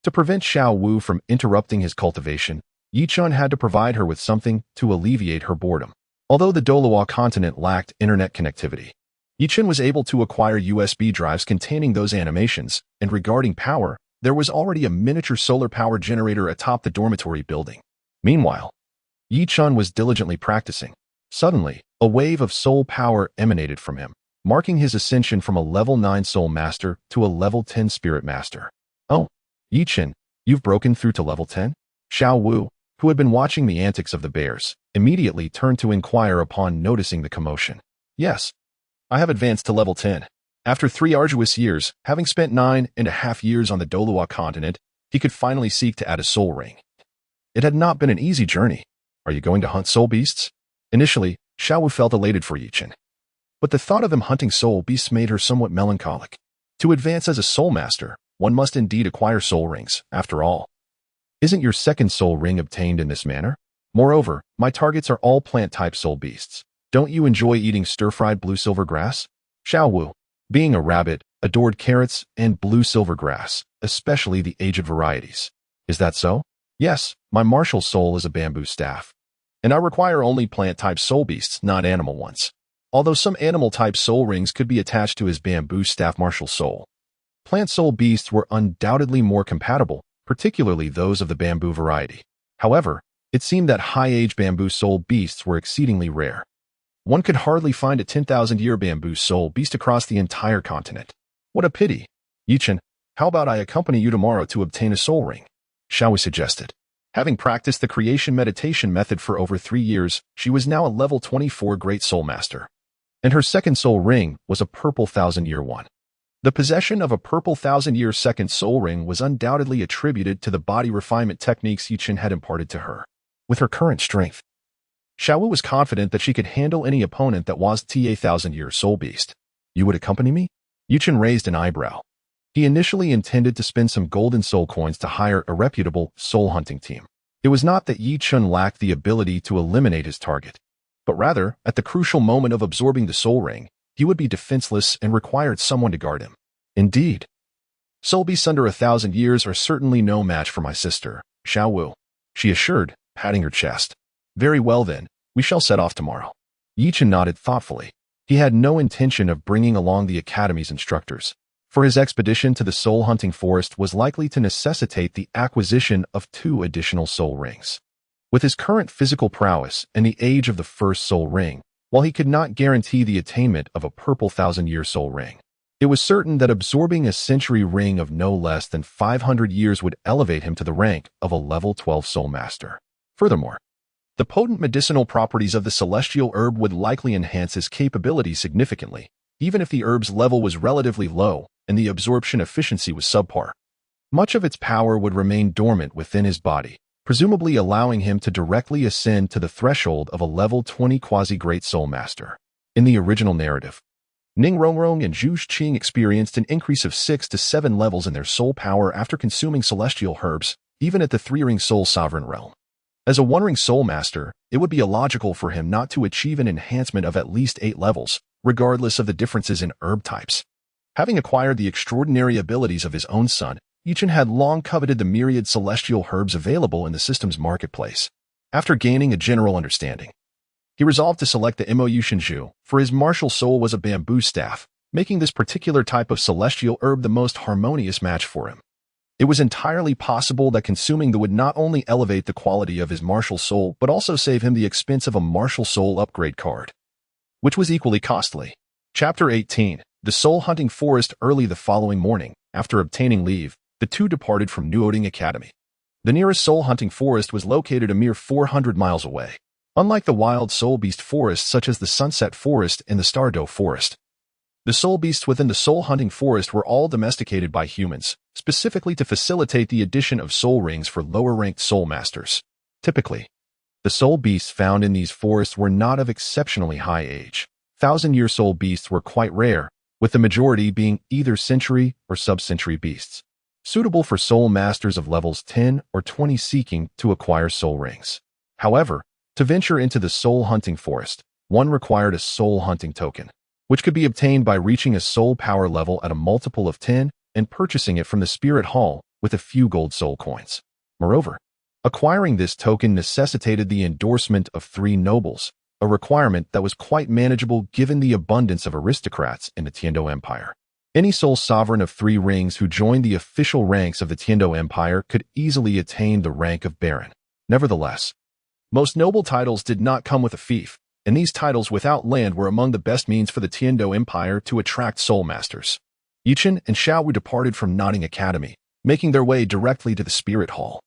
To prevent Shiau Wu from interrupting his cultivation, Yichen had to provide her with something to alleviate her boredom. Although the Douluo Continent lacked internet connectivity, Yichen was able to acquire USB drives containing those animations, and regarding power, there was already a miniature solar power generator atop the dormitory building. Meanwhile, Yichen was diligently practicing. Suddenly, a wave of soul power emanated from him, marking his ascension from a level 9 soul master to a level 10 spirit master. Oh, Yichen, you've broken through to level 10? Xiao Wu, who had been watching the antics of the bears, immediately turned to inquire upon noticing the commotion. Yes, I have advanced to level 10. After 3 arduous years, having spent 9.5 years on the Douluo Continent, he could finally seek to add a soul ring. It had not been an easy journey. Are you going to hunt soul beasts? Initially, Xiao Wu felt elated for Yichin. But the thought of them hunting soul beasts made her somewhat melancholic. To advance as a soul master, one must indeed acquire soul rings, after all. Isn't your second soul ring obtained in this manner? Moreover, my targets are all plant-type soul beasts. Don't you enjoy eating stir-fried blue-silver grass? Xiao Wu, being a rabbit, adored carrots and blue-silver grass, especially the aged varieties. Is that so? Yes, my martial soul is a bamboo staff. And I require only plant-type soul beasts, not animal ones. Although some animal-type soul rings could be attached to his bamboo staff martial soul. Plant soul beasts were undoubtedly more compatible, particularly those of the bamboo variety. However, it seemed that high-age bamboo soul beasts were exceedingly rare. One could hardly find a 10,000-year bamboo soul beast across the entire continent. What a pity. Yichin, how about I accompany you tomorrow to obtain a soul ring? Xiao Wu suggested. Having practiced the creation meditation method for over 3 years, she was now a level 24 Great Soul Master. And her second soul ring was a purple 1,000-year one. The possession of a purple 1,000-year second soul ring was undoubtedly attributed to the body refinement techniques Yichin had imparted to her. With her current strength, Xiao Wu was confident that she could handle any opponent that was a 1,000-year soul beast. You would accompany me? Yichin raised an eyebrow. He initially intended to spend some golden soul coins to hire a reputable soul hunting team. It was not that Yichin lacked the ability to eliminate his target, but rather, at the crucial moment of absorbing the soul ring, he would be defenseless and required someone to guard him. Indeed. Soul beasts under 1,000 years are certainly no match for my sister, Xiao Wu, she assured, patting her chest. Very well then, we shall set off tomorrow. Yichin nodded thoughtfully. He had no intention of bringing along the Academy's instructors, for his expedition to the soul hunting forest was likely to necessitate the acquisition of 2 additional soul rings. With his current physical prowess and the age of the first soul ring, while he could not guarantee the attainment of a purple 1,000-year soul ring, it was certain that absorbing a century ring of no less than 500 years would elevate him to the rank of a level 12 soul master. Furthermore, the potent medicinal properties of the celestial herb would likely enhance his capabilities significantly, even if the herb's level was relatively low and the absorption efficiency was subpar. Much of its power would remain dormant within his body, presumably allowing him to directly ascend to the threshold of a level 20 quasi-great soul master. In the original narrative, Ning Rongrong and Zhu Qing experienced an increase of 6 to 7 levels in their soul power after consuming celestial herbs, even at the 3-ring soul sovereign realm. As a 1-ring soul master, it would be illogical for him not to achieve an enhancement of at least 8 levels, regardless of the differences in herb types. Having acquired the extraordinary abilities of his own son, Yichin had long coveted the myriad celestial herbs available in the system's marketplace. After gaining a general understanding, he resolved to select the Mo Yushinju, for his martial soul was a bamboo staff, making this particular type of celestial herb the most harmonious match for him. It was entirely possible that consuming the would not only elevate the quality of his martial soul but also save him the expense of a martial soul upgrade card, which was equally costly. Chapter 18. The Soul Hunting Forest. Early the following morning, after obtaining leave, the two departed from Dormitory Academy. The nearest soul hunting forest was located a mere 400 miles away. Unlike the wild soul beast forests such as the Sunset Forest and the Stardo Forest, the soul beasts within the soul hunting forest were all domesticated by humans, specifically to facilitate the addition of soul rings for lower-ranked soul masters. Typically, the soul beasts found in these forests were not of exceptionally high age. 1,000-year soul beasts were quite rare, with the majority being either century or sub-century beasts, suitable for soul masters of levels 10 or 20 seeking to acquire soul rings. However, to venture into the soul hunting forest, one required a soul hunting token, which could be obtained by reaching a soul power level at a multiple of 10 and purchasing it from the Spirit Hall with a few gold soul coins. Moreover, acquiring this token necessitated the endorsement of 3 nobles, a requirement that was quite manageable given the abundance of aristocrats in the Tiando Empire. Any soul sovereign of 3 rings who joined the official ranks of the Tiando Empire could easily attain the rank of Baron. Nevertheless, most noble titles did not come with a fief, and these titles without land were among the best means for the Tiando Empire to attract soul masters. Yichin and Xiao Wu departed from Dormitory Academy, making their way directly to the Spirit Hall.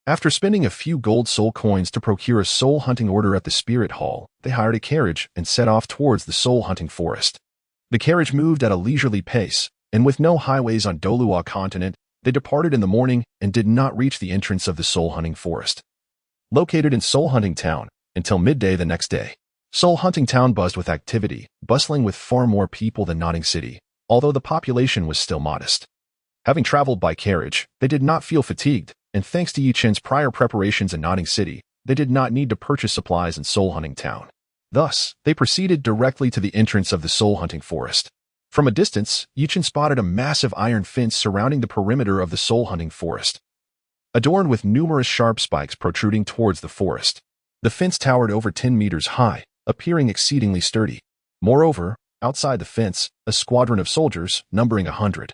After spending a few gold soul coins to procure a soul hunting order at the Spirit Hall, they hired a carriage and set off towards the soul hunting forest. The carriage moved at a leisurely pace, and with no highways on Douluo Continent, they departed in the morning and did not reach the entrance of the soul hunting forest. Located in Soul Hunting Town, until midday the next day. Soul Hunting Town buzzed with activity, bustling with far more people than Nodding City, although the population was still modest. Having traveled by carriage, they did not feel fatigued, and thanks to Yichen's prior preparations in Nodding City, they did not need to purchase supplies in Soul Hunting Town. Thus, they proceeded directly to the entrance of the Soul Hunting Forest. From a distance, Yichen spotted a massive iron fence surrounding the perimeter of the Soul Hunting Forest, adorned with numerous sharp spikes protruding towards the forest. The fence towered over 10 meters high, appearing exceedingly sturdy. Moreover, outside the fence, a squadron of soldiers, numbering 100,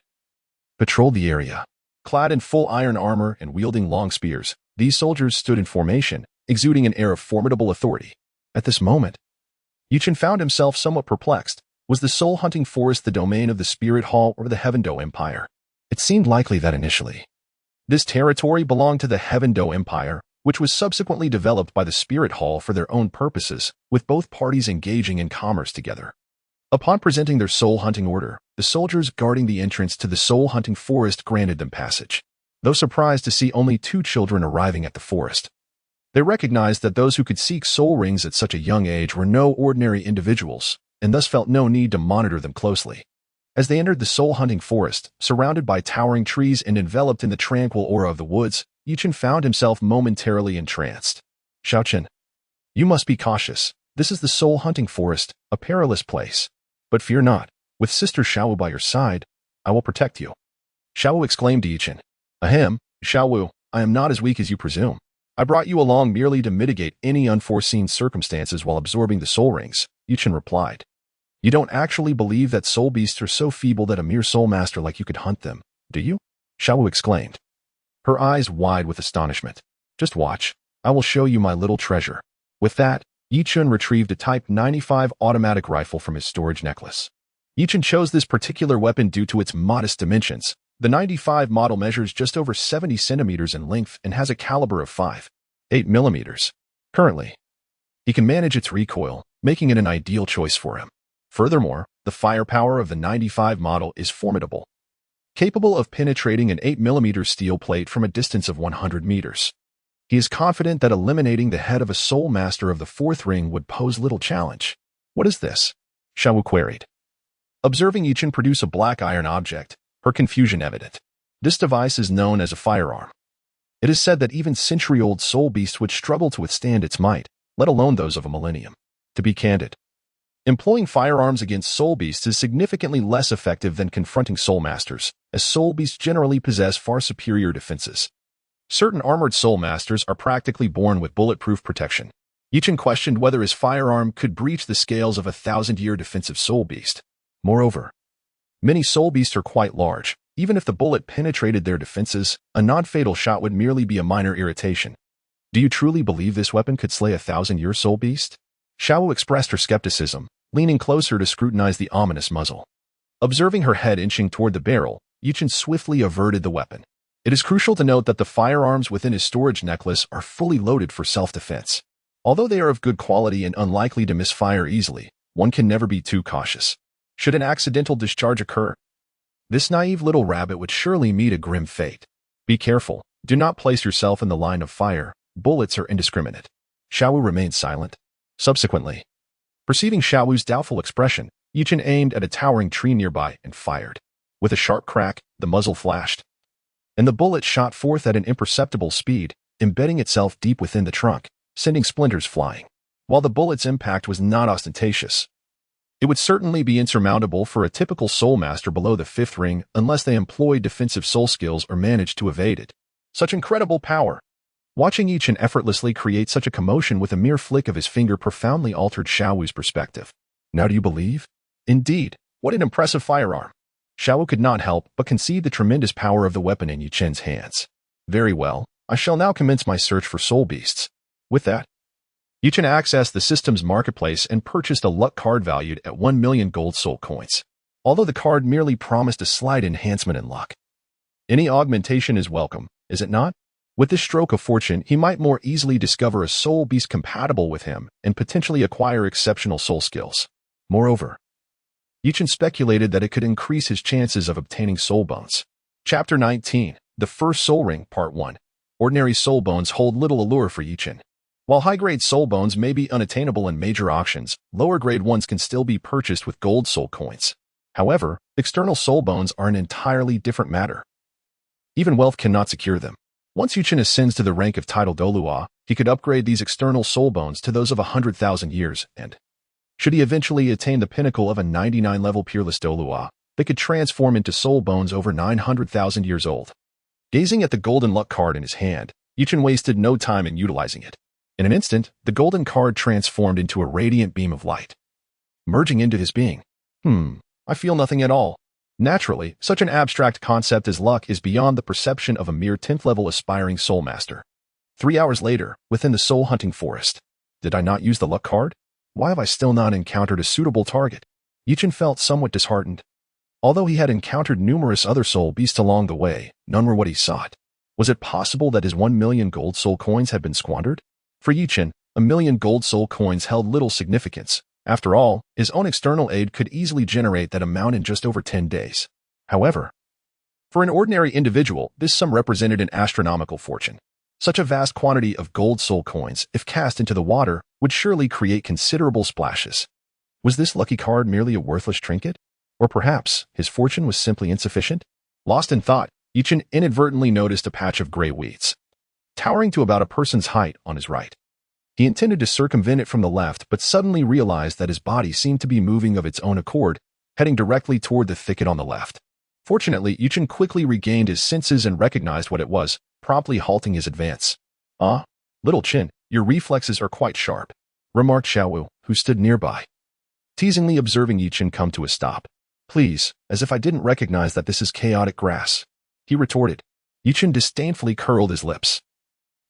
patrolled the area. Clad in full iron armor and wielding long spears, these soldiers stood in formation, exuding an air of formidable authority. At this moment, Yichen found himself somewhat perplexed. Was the Soul Hunting Forest the domain of the Spirit Hall or the Heavendou Empire? It seemed likely that initially this territory belonged to the Heavendou Empire, which was subsequently developed by the Spirit Hall for their own purposes, with both parties engaging in commerce together. Upon presenting their soul hunting order, the soldiers guarding the entrance to the Soul Hunting Forest granted them passage. Though surprised to see only 2 children arriving at the forest, they recognized that those who could seek soul rings at such a young age were no ordinary individuals, and thus felt no need to monitor them closely. As they entered the Soul Hunting Forest, surrounded by towering trees and enveloped in the tranquil aura of the woods, Yichen found himself momentarily entranced. Xiaochen, you must be cautious. This is the Soul Hunting Forest, a perilous place. But fear not. With Sister Shiau by your side, I will protect you. Shiau exclaimed to Yichen. Ahem, Shiau, I am not as weak as you presume. I brought you along merely to mitigate any unforeseen circumstances while absorbing the soul rings, Yichen replied. You don't actually believe that soul beasts are so feeble that a mere soul master like you could hunt them, do you? Shiau exclaimed, her eyes wide with astonishment. Just watch. I will show you my little treasure. With that, Yichen retrieved a Type 95 automatic rifle from his storage necklace. Yichen chose this particular weapon due to its modest dimensions. The 95 model measures just over 70 centimeters in length and has a caliber of 5.8 millimeters. Currently, he can manage its recoil, making it an ideal choice for him. Furthermore, the firepower of the 95 model is formidable, capable of penetrating an 8mm steel plate from a distance of 100 meters. He is confident that eliminating the head of a soul master of the 4th ring would pose little challenge. What is this? Shiau queried. Observing Yichen produce a black iron object, her confusion evident. This device is known as a firearm. It is said that even century-old soul beasts would struggle to withstand its might, let alone those of a millennium. To be candid, employing firearms against soul beasts is significantly less effective than confronting soul masters, as soul beasts generally possess far superior defenses. Certain armored soul masters are practically born with bulletproof protection. Yichen questioned whether his firearm could breach the scales of a 1,000-year defensive soul beast. Moreover, many soul beasts are quite large. Even if the bullet penetrated their defenses, a non-fatal shot would merely be a minor irritation. Do you truly believe this weapon could slay a 1,000-year soul beast? Shiau expressed her skepticism, leaning closer to scrutinize the ominous muzzle. Observing her head inching toward the barrel, Yichen swiftly averted the weapon. It is crucial to note that the firearms within his storage necklace are fully loaded for self-defense. Although they are of good quality and unlikely to misfire easily, one can never be too cautious. Should an accidental discharge occur, this naive little rabbit would surely meet a grim fate. Be careful. Do not place yourself in the line of fire. Bullets are indiscriminate. Shiau remained silent. Subsequently, perceiving Xiao's doubtful expression, Yichen aimed at a towering tree nearby and fired. With a sharp crack, the muzzle flashed, and the bullet shot forth at an imperceptible speed, embedding itself deep within the trunk, sending splinters flying. While the bullet's impact was not ostentatious, it would certainly be insurmountable for a typical soul master below the 5th ring unless they employed defensive soul skills or managed to evade it. Such incredible power! Watching Yichen effortlessly create such a commotion with a mere flick of his finger profoundly altered Xiao's perspective. Now do you believe? Indeed, what an impressive firearm! Shiau could not help but concede the tremendous power of the weapon in Yichen's hands. Very well, I shall now commence my search for soul beasts. With that, Yichen accessed the system's marketplace and purchased a luck card valued at 1 million gold soul coins. Although the card merely promised a slight enhancement in luck. Any augmentation is welcome, is it not? With this stroke of fortune, he might more easily discover a soul beast compatible with him and potentially acquire exceptional soul skills. Moreover, Yuchen speculated that it could increase his chances of obtaining soul bones. Chapter 19, The First Soul Ring, Part 1. Ordinary soul bones hold little allure for Yuchen. While high-grade soul bones may be unattainable in major auctions, lower-grade ones can still be purchased with gold soul coins. However, external soul bones are an entirely different matter. Even wealth cannot secure them. Once Yuchen ascends to the rank of title Douluo, he could upgrade these external soul bones to those of 100,000 years, and should he eventually attain the pinnacle of a 99-level peerless Douluo, they could transform into soul bones over 900,000 years old. Gazing at the golden luck card in his hand, Yuchen wasted no time in utilizing it. In an instant, the golden card transformed into a radiant beam of light, merging into his being. I feel nothing at all. Naturally, such an abstract concept as luck is beyond the perception of a mere 10th-level aspiring soul master. 3 hours later, within the soul-hunting forest. Did I not use the luck card? Why have I still not encountered a suitable target? Yuchen felt somewhat disheartened. Although he had encountered numerous other soul beasts along the way, none were what he sought. Was it possible that his 1,000,000 gold soul coins had been squandered? For Yuchen, 1,000,000 gold soul coins held little significance. After all, his own external aid could easily generate that amount in just over 10 days. However, for an ordinary individual, this sum represented an astronomical fortune. Such a vast quantity of gold soul coins, if cast into the water, would surely create considerable splashes. Was this lucky card merely a worthless trinket? Or perhaps his fortune was simply insufficient? Lost in thought, Yuchen inadvertently noticed a patch of gray weeds, towering to about a person's height on his right. He intended to circumvent it from the left, but suddenly realized that his body seemed to be moving of its own accord, heading directly toward the thicket on the left. Fortunately, Yuchen quickly regained his senses and recognized what it was, promptly halting his advance. Little Chin, your reflexes are quite sharp, remarked Shiau, who stood nearby, teasingly observing Yuchen come to a stop. Please, as if I didn't recognize that this is chaotic grass, he retorted. Yuchen disdainfully curled his lips.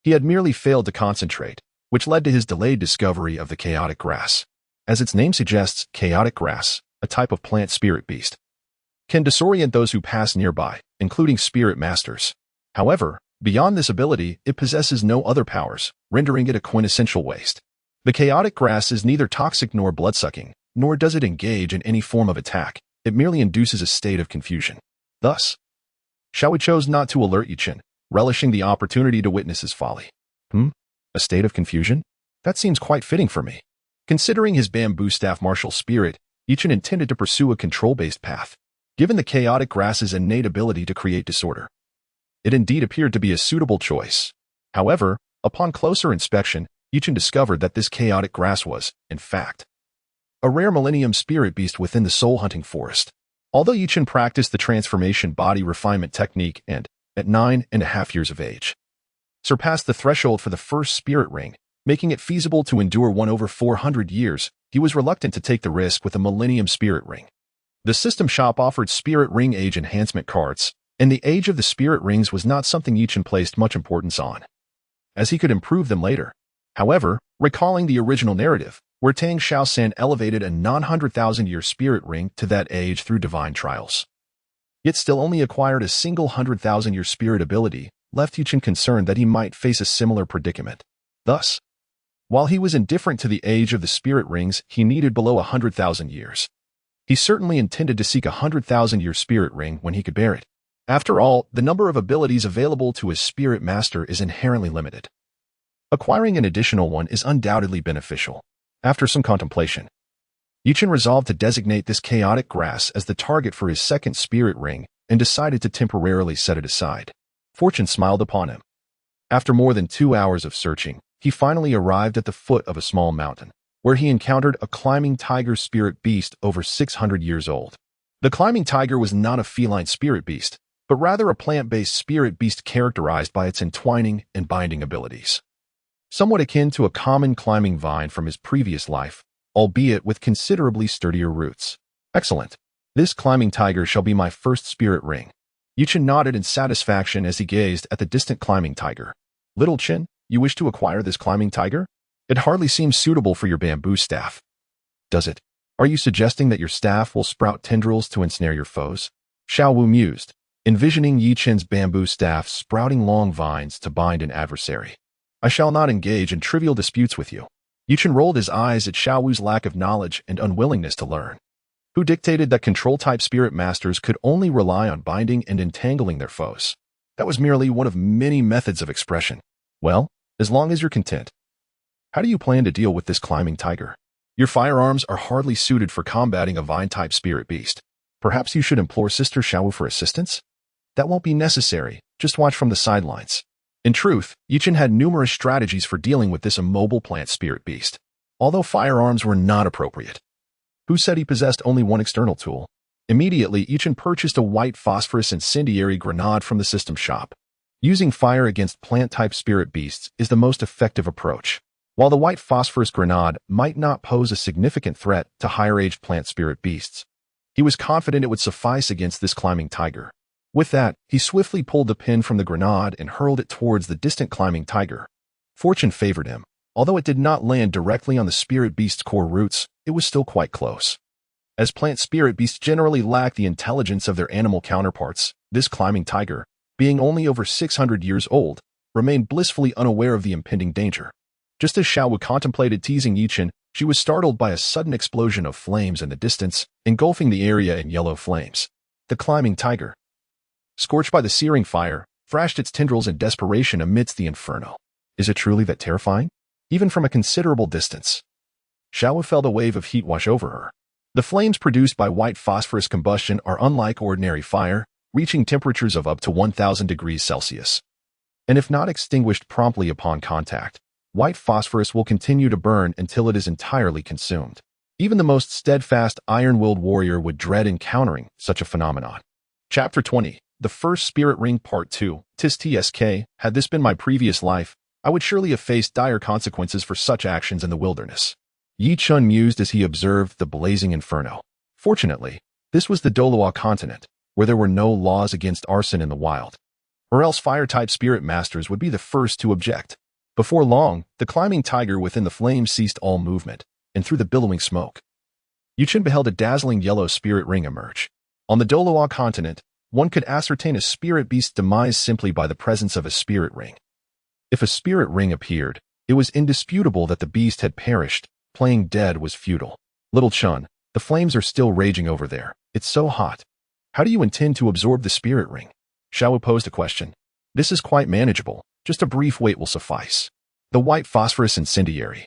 He had merely failed to concentrate, which led to his delayed discovery of the chaotic grass. As its name suggests, chaotic grass, a type of plant spirit beast, can disorient those who pass nearby, including spirit masters. However, beyond this ability, it possesses no other powers, rendering it a quintessential waste. The chaotic grass is neither toxic nor bloodsucking, nor does it engage in any form of attack. It merely induces a state of confusion. Thus, Shiau chose not to alert Yuchen, relishing the opportunity to witness his folly. A state of confusion? That seems quite fitting for me. Considering his bamboo staff martial spirit, Yuchen intended to pursue a control-based path, given the chaotic grass's innate ability to create disorder. It indeed appeared to be a suitable choice. However, upon closer inspection, Yuchen discovered that this chaotic grass was, in fact, a rare millennium spirit beast within the soul-hunting forest. Although Yuchen practiced the transformation body refinement technique and, at 9.5 years of age, surpassed the threshold for the first spirit ring, making it feasible to endure one over 400 years, he was reluctant to take the risk with a millennium spirit ring. The system shop offered spirit ring age enhancement cards, and the age of the spirit rings was not something Yuchen placed much importance on, as he could improve them later. However, recalling the original narrative, where Tang San elevated a 900,000-year spirit ring to that age through divine trials, yet still only acquired a single 100,000-year spirit ability, left Yuchen concerned that he might face a similar predicament. Thus, while he was indifferent to the age of the spirit rings, he needed below 100,000 years. He certainly intended to seek a 100,000-year spirit ring when he could bear it. After all, the number of abilities available to his spirit master is inherently limited. Acquiring an additional one is undoubtedly beneficial. After some contemplation, Yuchen resolved to designate this chaotic grass as the target for his second spirit ring and decided to temporarily set it aside. Fortune smiled upon him. After more than 2 hours of searching, he finally arrived at the foot of a small mountain, where he encountered a climbing tiger spirit beast over 600 years old. The climbing tiger was not a feline spirit beast, but rather a plant-based spirit beast characterized by its entwining and binding abilities, somewhat akin to a common climbing vine from his previous life, albeit with considerably sturdier roots. Excellent. This climbing tiger shall be my first spirit ring. Yuchen nodded in satisfaction as he gazed at the distant climbing tiger. Little Chin, you wish to acquire this climbing tiger? It hardly seems suitable for your bamboo staff. Does it? Are you suggesting that your staff will sprout tendrils to ensnare your foes? Shiau mused. envisioning Yichen's bamboo staff sprouting long vines to bind an adversary. I shall not engage in trivial disputes with you. Yichen rolled his eyes at Xiaowu's lack of knowledge and unwillingness to learn. Who dictated that control-type spirit masters could only rely on binding and entangling their foes? That was merely one of many methods of expression. Well, as long as you're content. How do you plan to deal with this climbing tiger? Your firearms are hardly suited for combating a vine-type spirit beast. Perhaps you should implore Sister Xiao for assistance? That won't be necessary, just watch from the sidelines. In truth, Yichen had numerous strategies for dealing with this immobile plant spirit beast, although firearms were not appropriate. Who said he possessed only one external tool? Immediately, Yichen purchased a white phosphorus incendiary grenade from the system shop. Using fire against plant-type spirit beasts is the most effective approach. While the white phosphorus grenade might not pose a significant threat to higher-aged plant spirit beasts, he was confident it would suffice against this climbing tiger. With that, he swiftly pulled the pin from the grenade and hurled it towards the distant climbing tiger. Fortune favored him. Although it did not land directly on the spirit beast's core roots, it was still quite close. As plant spirit beasts generally lack the intelligence of their animal counterparts, this climbing tiger, being only over 600 years old, remained blissfully unaware of the impending danger. Just as Xiao contemplated teasing Yichen, she was startled by a sudden explosion of flames in the distance, engulfing the area in yellow flames. The climbing tiger, scorched by the searing fire, thrashed its tendrils in desperation amidst the inferno. Is it truly that terrifying? Even from a considerable distance, Xiao felt a wave of heat wash over her. The flames produced by white phosphorus combustion are unlike ordinary fire, reaching temperatures of up to 1,000 degrees Celsius. And if not extinguished promptly upon contact, white phosphorus will continue to burn until it is entirely consumed. Even the most steadfast, iron-willed warrior would dread encountering such a phenomenon. Chapter 20. The First Spirit Ring Part 2. TSK. Had this been my previous life, I would surely have faced dire consequences for such actions in the wilderness. Yichen mused as he observed the blazing inferno. Fortunately, this was the Douluo Continent, where there were no laws against arson in the wild. Or else fire-type spirit masters would be the first to object. Before long, the climbing tiger within the flames ceased all movement, and through the billowing smoke, Yichen beheld a dazzling yellow spirit ring emerge. On the Douluo Continent, one could ascertain a spirit beast's demise simply by the presence of a spirit ring. If a spirit ring appeared, it was indisputable that the beast had perished. Playing dead was futile. Little Chun, the flames are still raging over there. It's so hot. How do you intend to absorb the spirit ring? Xiao posed a question. This is quite manageable. Just a brief wait will suffice. The white phosphorus incendiary,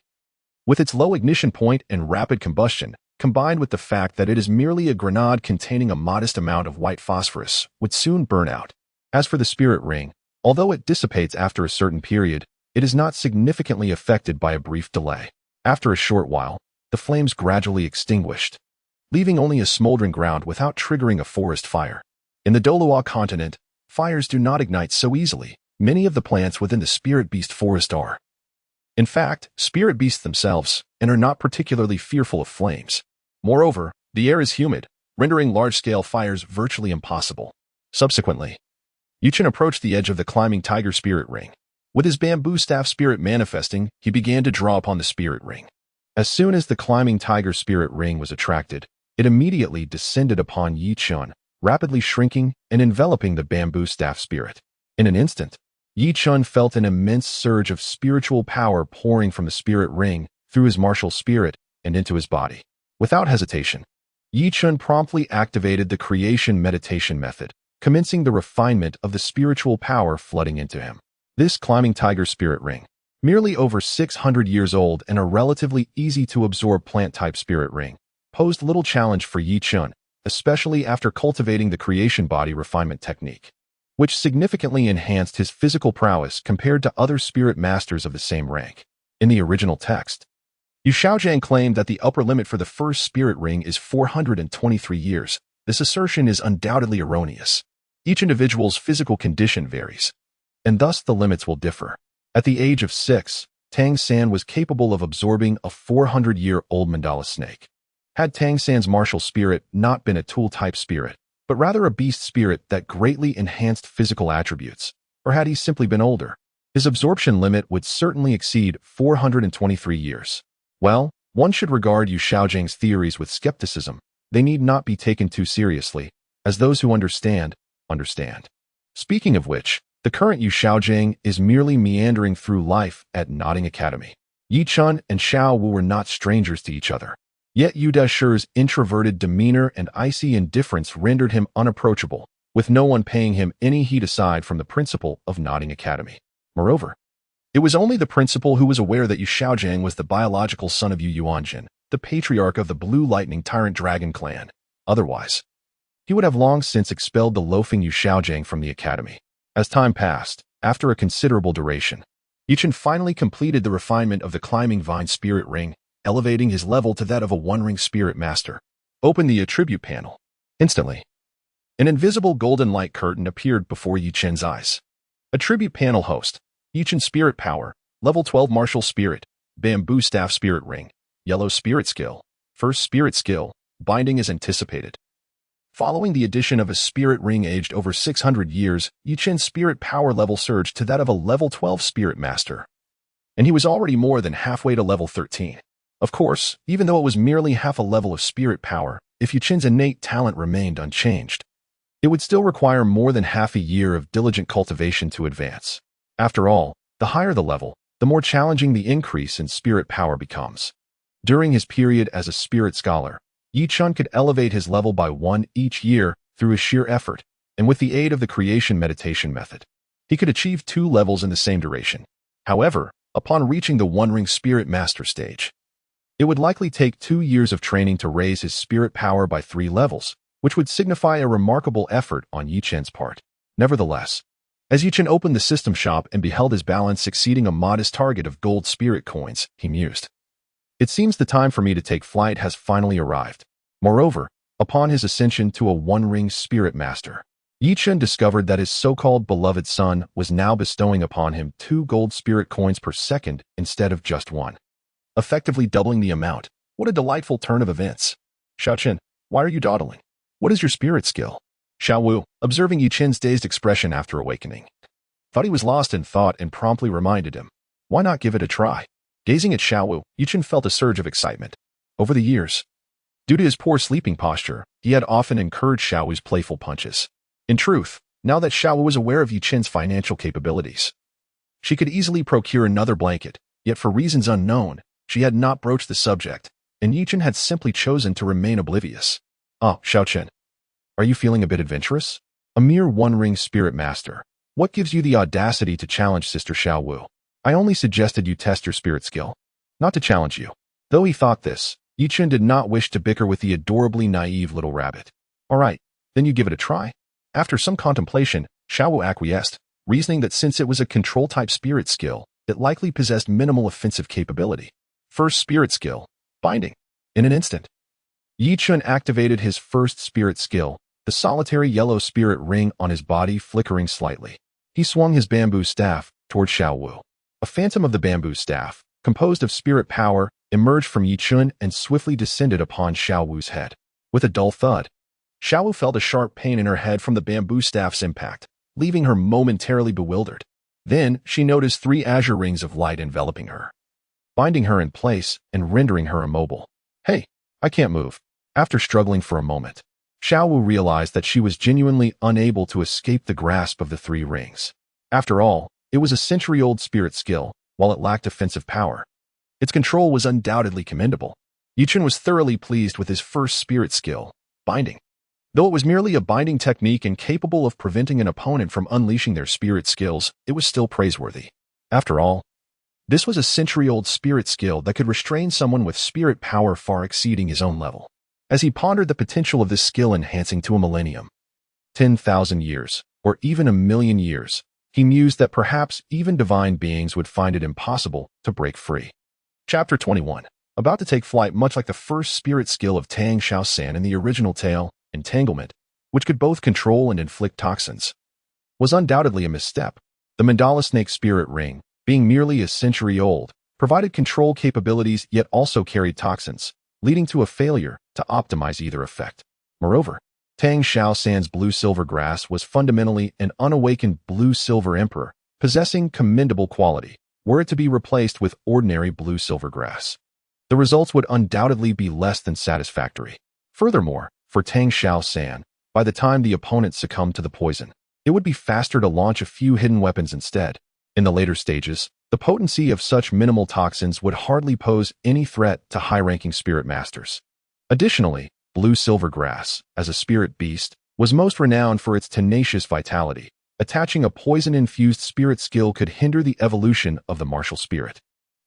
with its low ignition point and rapid combustion, combined with the fact that it is merely a grenade containing a modest amount of white phosphorus, would soon burn out. As for the spirit ring, although it dissipates after a certain period, it is not significantly affected by a brief delay. After a short while, the flames gradually extinguished, leaving only a smoldering ground without triggering a forest fire. In the Douluo Continent, fires do not ignite so easily. Many of the plants within the spirit beast forest are, in fact, spirit beasts themselves, and are not particularly fearful of flames. Moreover, the air is humid, rendering large-scale fires virtually impossible. Subsequently, Yichen approached the edge of the climbing tiger spirit ring. With his bamboo staff spirit manifesting, he began to draw upon the spirit ring. As soon as the climbing tiger spirit ring was attracted, it immediately descended upon Yichen, rapidly shrinking and enveloping the bamboo staff spirit. In an instant, Yichen felt an immense surge of spiritual power pouring from the spirit ring through his martial spirit and into his body. Without hesitation, Yichen promptly activated the creation meditation method, commencing the refinement of the spiritual power flooding into him. This climbing tiger spirit ring, merely over 600 years old and a relatively easy-to-absorb plant-type spirit ring, posed little challenge for Yichen, especially after cultivating the creation body refinement technique, which significantly enhanced his physical prowess compared to other spirit masters of the same rank. In the original text, Yu Shaojiang claimed that the upper limit for the first spirit ring is 423 years. This assertion is undoubtedly erroneous. Each individual's physical condition varies, and thus the limits will differ. At the age of 6, Tang San was capable of absorbing a 400-year-old mandala snake. Had Tang San's martial spirit not been a tool-type spirit, but rather a beast spirit that greatly enhanced physical attributes, or had he simply been older, his absorption limit would certainly exceed 423 years. Well, one should regard Yu Shaojiang's theories with skepticism. They need not be taken too seriously, as those who understand understand. Speaking of which, the current Yu Xiaojing is merely meandering through life at Notting Academy. Yi Chun and Xiao Wu were not strangers to each other. Yet Yu Deshi's introverted demeanor and icy indifference rendered him unapproachable, with no one paying him any heed aside from the principal of Notting Academy. Moreover, it was only the principal who was aware that Yu Xiaojing was the biological son of Yu Yuanjin, the patriarch of the Blue Lightning Tyrant Dragon clan. Otherwise, he would have long since expelled the loafing Yu Xiaojing from the academy. As time passed, after a considerable duration, Yichen finally completed the refinement of the Climbing Vine Spirit Ring, elevating his level to that of a One-Ring Spirit Master. Open the attribute panel. Instantly, an invisible golden light curtain appeared before Yichen's eyes. Attribute panel host, Yichen Spirit Power, Level 12 Martial Spirit, Bamboo Staff Spirit Ring, Yellow Spirit Skill, First Spirit Skill, Binding as anticipated. Following the addition of a spirit ring aged over 600 years, Yichen's spirit power level surged to that of a level 12 Spirit Master. And he was already more than halfway to level 13. Of course, even though it was merely half a level of spirit power, if Yichen's innate talent remained unchanged, it would still require more than half a year of diligent cultivation to advance. After all, the higher the level, the more challenging the increase in spirit power becomes. During his period as a spirit scholar, Yi Chun could elevate his level by 1 each year through his sheer effort, and with the aid of the creation meditation method, he could achieve 2 levels in the same duration. However, upon reaching the One-Ring Spirit Master stage, it would likely take 2 years of training to raise his spirit power by 3 levels, which would signify a remarkable effort on Yi Chen's part. Nevertheless, as Yi Chen opened the system shop and beheld his balance exceeding a modest target of gold spirit coins, he mused. It seems the time for me to take flight has finally arrived. Moreover, upon his ascension to a One-Ring Spirit Master, Yi Chen discovered that his so-called beloved son was now bestowing upon him 2 gold spirit coins per second instead of just 1, effectively doubling the amount. What a delightful turn of events. Xiao Chen, why are you dawdling? What is your spirit skill? Xiao Wu, observing Yi Chen's dazed expression after awakening, thought he was lost in thought and promptly reminded him, why not give it a try? Gazing at Xiao Wu, Yi Chen felt a surge of excitement. Over the years, due to his poor sleeping posture, he had often encouraged Xiao Wu's playful punches. In truth, now that Xiao Wu was aware of Yi Chen's financial capabilities, she could easily procure another blanket, yet for reasons unknown, she had not broached the subject, and Yi Chen had simply chosen to remain oblivious. Ah, Xiao Chen, are you feeling a bit adventurous? A mere One-Ring Spirit Master. What gives you the audacity to challenge Sister Xiao Wu? I only suggested you test your spirit skill, not to challenge you. Though he thought this, Yi Chen did not wish to bicker with the adorably naive little rabbit. All right, then you give it a try. After some contemplation, Xiao Wu acquiesced, reasoning that since it was a control-type spirit skill, it likely possessed minimal offensive capability. First spirit skill, Binding. In an instant, Yi Chen activated his first spirit skill, the solitary yellow spirit ring on his body flickering slightly. He swung his bamboo staff toward Xiao Wu. A phantom of the bamboo staff, composed of spirit power, emerged from Yi Chen and swiftly descended upon Xiao Wu's head. With a dull thud, Xiao Wu felt a sharp pain in her head from the bamboo staff's impact, leaving her momentarily bewildered. Then, she noticed 3 azure rings of light enveloping her, binding her in place and rendering her immobile. Hey, I can't move. After struggling for a moment, Xiao Wu realized that she was genuinely unable to escape the grasp of the 3 rings. After all, it was a century-old spirit skill, while it lacked offensive power. Its control was undoubtedly commendable. Yi Chen was thoroughly pleased with his first spirit skill, Binding. Though it was merely a binding technique and capable of preventing an opponent from unleashing their spirit skills, it was still praiseworthy. After all, this was a century-old spirit skill that could restrain someone with spirit power far exceeding his own level. As he pondered the potential of this skill enhancing to a millennium, 10,000 years, or even 1,000,000 years, he mused that perhaps even divine beings would find it impossible to break free. Chapter 21. About to take flight, much like the first spirit skill of Tang San in the original tale, Entanglement, which could both control and inflict toxins, was undoubtedly a misstep. The Mandala Snake Spirit Ring, being merely a century old, provided control capabilities yet also carried toxins, leading to a failure to optimize either effect. Moreover, Tang San's blue-silver grass was fundamentally an unawakened blue-silver emperor, possessing commendable quality, were it to be replaced with ordinary blue-silver grass. The results would undoubtedly be less than satisfactory. Furthermore, for Tang San, by the time the opponent succumbed to the poison. It would be faster to launch a few hidden weapons instead. In the later stages, the potency of such minimal toxins would hardly pose any threat to high-ranking spirit masters. Additionally, blue silver grass, as a spirit beast, was most renowned for its tenacious vitality. Attaching a poison-infused spirit skill could hinder the evolution of the martial spirit.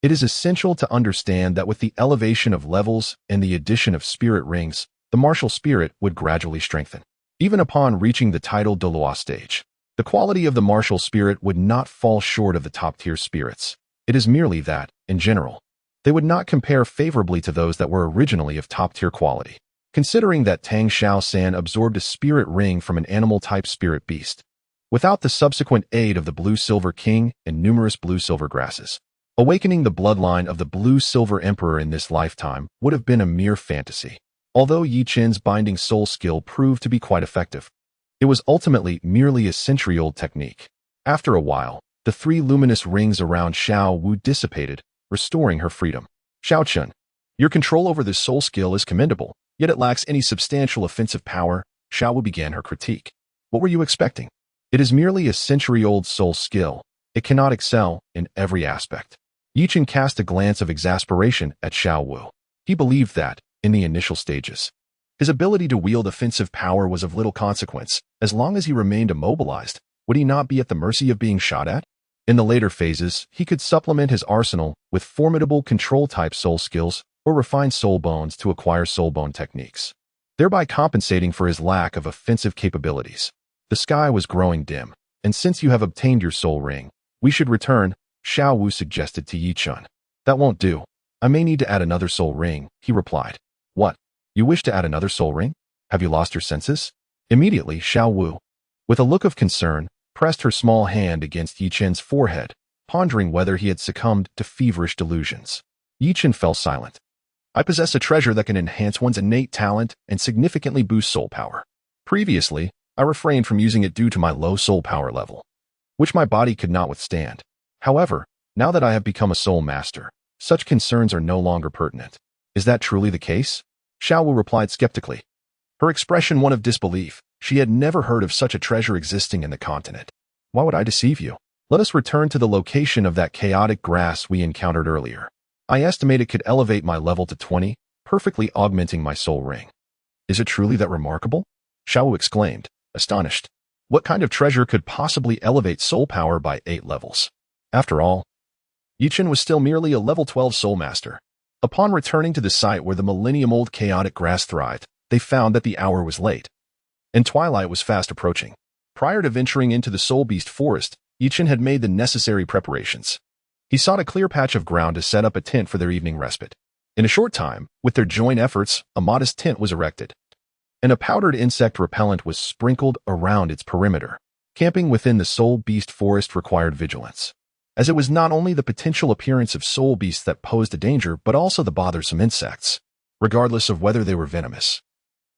It is essential to understand that with the elevation of levels and the addition of spirit rings, the martial spirit would gradually strengthen. Even upon reaching the titled Douluo stage, the quality of the martial spirit would not fall short of the top-tier spirits. It is merely that, in general, they would not compare favorably to those that were originally of top-tier quality. Considering that Tang San absorbed a spirit ring from an animal-type spirit beast, without the subsequent aid of the blue-silver king and numerous blue-silver grasses, awakening the bloodline of the blue-silver emperor in this lifetime would have been a mere fantasy. Although Yi Qin's binding soul skill proved to be quite effective, it was ultimately merely a century-old technique. After a while, the 3 luminous rings around Xiao Wu dissipated, restoring her freedom. Xiao Chun, your control over this soul skill is commendable, yet it lacks any substantial offensive power. Xiao Wu began her critique. What were you expecting? It is merely a century-old soul skill. It cannot excel in every aspect. Yi Qin cast a glance of exasperation at Xiao Wu. He believed that, in the initial stages, his ability to wield offensive power was of little consequence. As long as he remained immobilized, would he not be at the mercy of being shot at? In the later phases, he could supplement his arsenal with formidable control-type soul skills or refine soul bones to acquire soul bone techniques, thereby compensating for his lack of offensive capabilities. The sky was growing dim, and since you have obtained your soul ring, we should return, Xiao Wu suggested to Yi Qin. That won't do. I may need to add another soul ring, he replied. What? You wish to add another soul ring? Have you lost your senses? Immediately, Xiao Wu, with a look of concern, pressed her small hand against Yi Qin's forehead, pondering whether he had succumbed to feverish delusions. Yi Qin fell silent. I possess a treasure that can enhance one's innate talent and significantly boost soul power. Previously, I refrained from using it due to my low soul power level, which my body could not withstand. However, now that I have become a soul master, such concerns are no longer pertinent. Is that truly the case? Xiao Wu replied skeptically, her expression one of disbelief. She had never heard of such a treasure existing in the continent. Why would I deceive you? Let us return to the location of that chaotic grass we encountered earlier. I estimate it could elevate my level to 20, perfectly augmenting my soul ring. Is it truly that remarkable? Xiao Wu exclaimed, astonished. What kind of treasure could possibly elevate soul power by 8 levels? After all, Yi Qin was still merely a level 12 soul master. Upon returning to the site where the millennium-old chaotic grass thrived, they found that the hour was late, and twilight was fast approaching. Prior to venturing into the Soul Beast Forest, Yi Qin had made the necessary preparations. He sought a clear patch of ground to set up a tent for their evening respite. In a short time, with their joint efforts, a modest tent was erected, and a powdered insect repellent was sprinkled around its perimeter. Camping within the Soul Beast Forest required vigilance, as it was not only the potential appearance of soul beasts that posed a danger, but also the bothersome insects, regardless of whether they were venomous.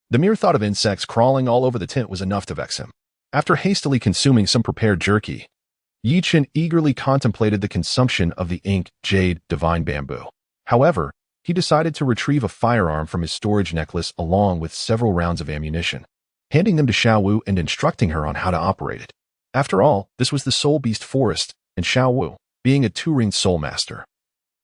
The mere thought of insects crawling all over the tent was enough to vex him. After hastily consuming some prepared jerky, Yi Qin eagerly contemplated the consumption of the ink jade divine bamboo. However, he decided to retrieve a firearm from his storage necklace along with several rounds of ammunition, handing them to Xiao Wu and instructing her on how to operate it. After all, this was the Soul Beast Forest, and Xiao Wu, being a 2-ringed soul master,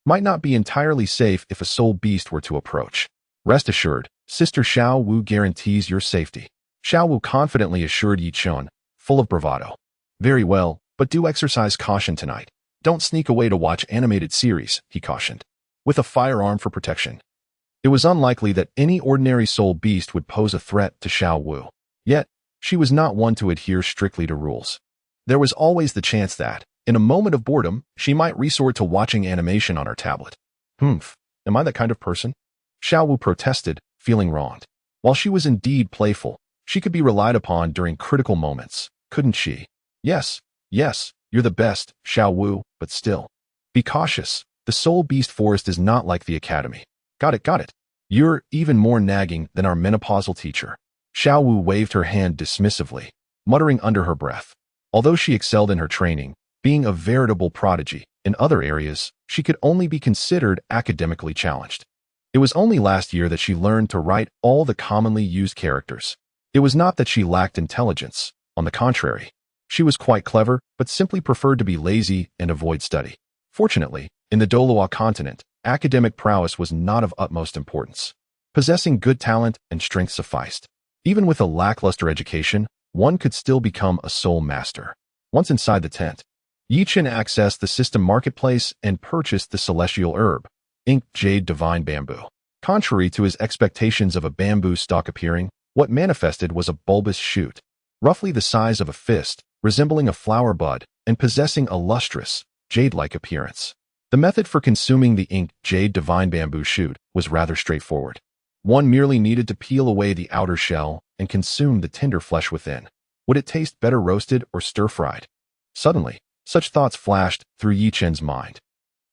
might not be entirely safe if a soul beast were to approach. Rest assured, Sister Xiao Wu guarantees your safety, Xiao Wu confidently assured Yi Qin, full of bravado. Very well, but do exercise caution tonight. Don't sneak away to watch animated series, he cautioned, with a firearm for protection. It was unlikely that any ordinary soul beast would pose a threat to Xiao Wu. Yet, she was not one to adhere strictly to rules. There was always the chance that, in a moment of boredom, she might resort to watching animation on her tablet. Am I that kind of person? Xiao Wu protested, feeling wronged. While she was indeed playful, she could be relied upon during critical moments, couldn't she? Yes, you're the best, Xiao Wu, but still. Be cautious. The Soul Beast Forest is not like the Academy. Got it. You're even more nagging than our menopausal teacher. Xiao Wu waved her hand dismissively, muttering under her breath. Although she excelled in her training, being a veritable prodigy, in other areas, she could only be considered academically challenged. It was only last year that she learned to write all the commonly used characters. It was not that she lacked intelligence. On the contrary, she was quite clever, but simply preferred to be lazy and avoid study. Fortunately, in the Douluo Continent, academic prowess was not of utmost importance. Possessing good talent and strength sufficed. Even with a lackluster education, one could still become a soul master. Once inside the tent, Yichen accessed the system marketplace and purchased the celestial herb, Ink Jade Divine Bamboo. Contrary to his expectations of a bamboo stalk appearing, what manifested was a bulbous shoot, roughly the size of a fist, resembling a flower bud, and possessing a lustrous, jade-like appearance. The method for consuming the Ink Jade Divine Bamboo shoot was rather straightforward. One merely needed to peel away the outer shell and consume the tender flesh within. Would it taste better roasted or stir-fried? Suddenly, such thoughts flashed through Yichen's mind.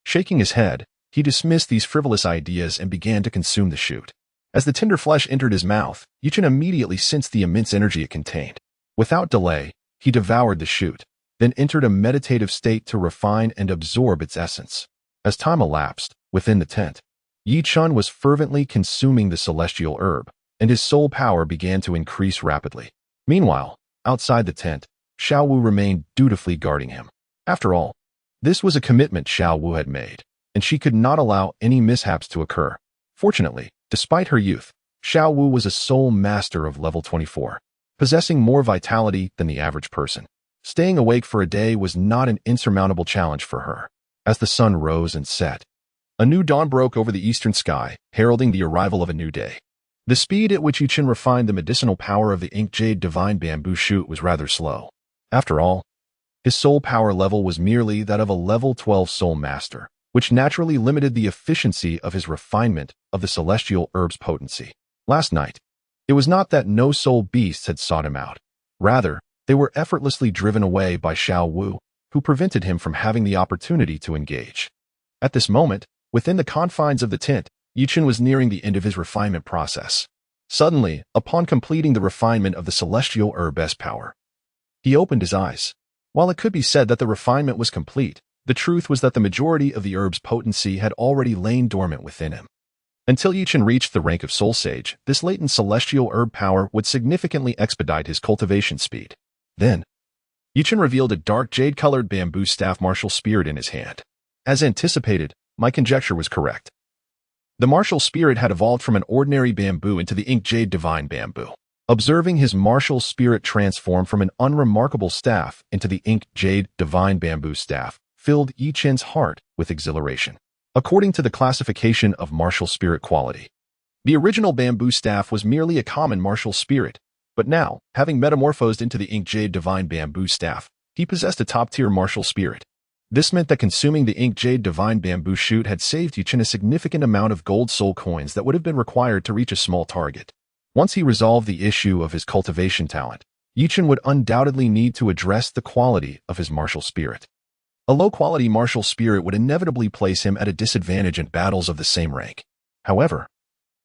Shaking his head, he dismissed these frivolous ideas and began to consume the shoot. As the tender flesh entered his mouth, Yichen immediately sensed the immense energy it contained. Without delay, he devoured the shoot, then entered a meditative state to refine and absorb its essence. As time elapsed, within the tent, Yichen was fervently consuming the celestial herb, and his soul power began to increase rapidly. Meanwhile, outside the tent, Xiao Wu remained dutifully guarding him. After all, this was a commitment Xiao Wu had made, and she could not allow any mishaps to occur. Fortunately, despite her youth, Xiao Wu was a soul master of level 24, possessing more vitality than the average person. Staying awake for a day was not an insurmountable challenge for her. As the sun rose and set, a new dawn broke over the eastern sky, heralding the arrival of a new day. The speed at which Yichen refined the medicinal power of the Ink Jade Divine Bamboo shoot was rather slow. After all, his soul power level was merely that of a level 12 soul master, which naturally limited the efficiency of his refinement of the celestial herb's potency. Last night, it was not that no soul beasts had sought him out. Rather, they were effortlessly driven away by Xiao Wu, who prevented him from having the opportunity to engage. At this moment, within the confines of the tent, Yichen was nearing the end of his refinement process. Suddenly, upon completing the refinement of the celestial herb's power, he opened his eyes. While it could be said that the refinement was complete, the truth was that the majority of the herb's potency had already lain dormant within him. Until Yichen reached the rank of Soul Sage, this latent celestial herb power would significantly expedite his cultivation speed. Then, Yichen revealed a dark jade-colored bamboo staff martial spirit in his hand. As anticipated, my conjecture was correct. The martial spirit had evolved from an ordinary bamboo into the Ink Jade Divine Bamboo. Observing his martial spirit transform from an unremarkable staff into the Ink Jade Divine Bamboo staff filled Yichen's heart with exhilaration. According to the classification of martial spirit quality, the original bamboo staff was merely a common martial spirit, but now, having metamorphosed into the Ink Jade Divine Bamboo staff, he possessed a top-tier martial spirit. This meant that consuming the Ink Jade Divine Bamboo shoot had saved Yichen a significant amount of gold soul coins that would have been required to reach a small target. Once he resolved the issue of his cultivation talent, Yichen would undoubtedly need to address the quality of his martial spirit. A low-quality martial spirit would inevitably place him at a disadvantage in battles of the same rank. However,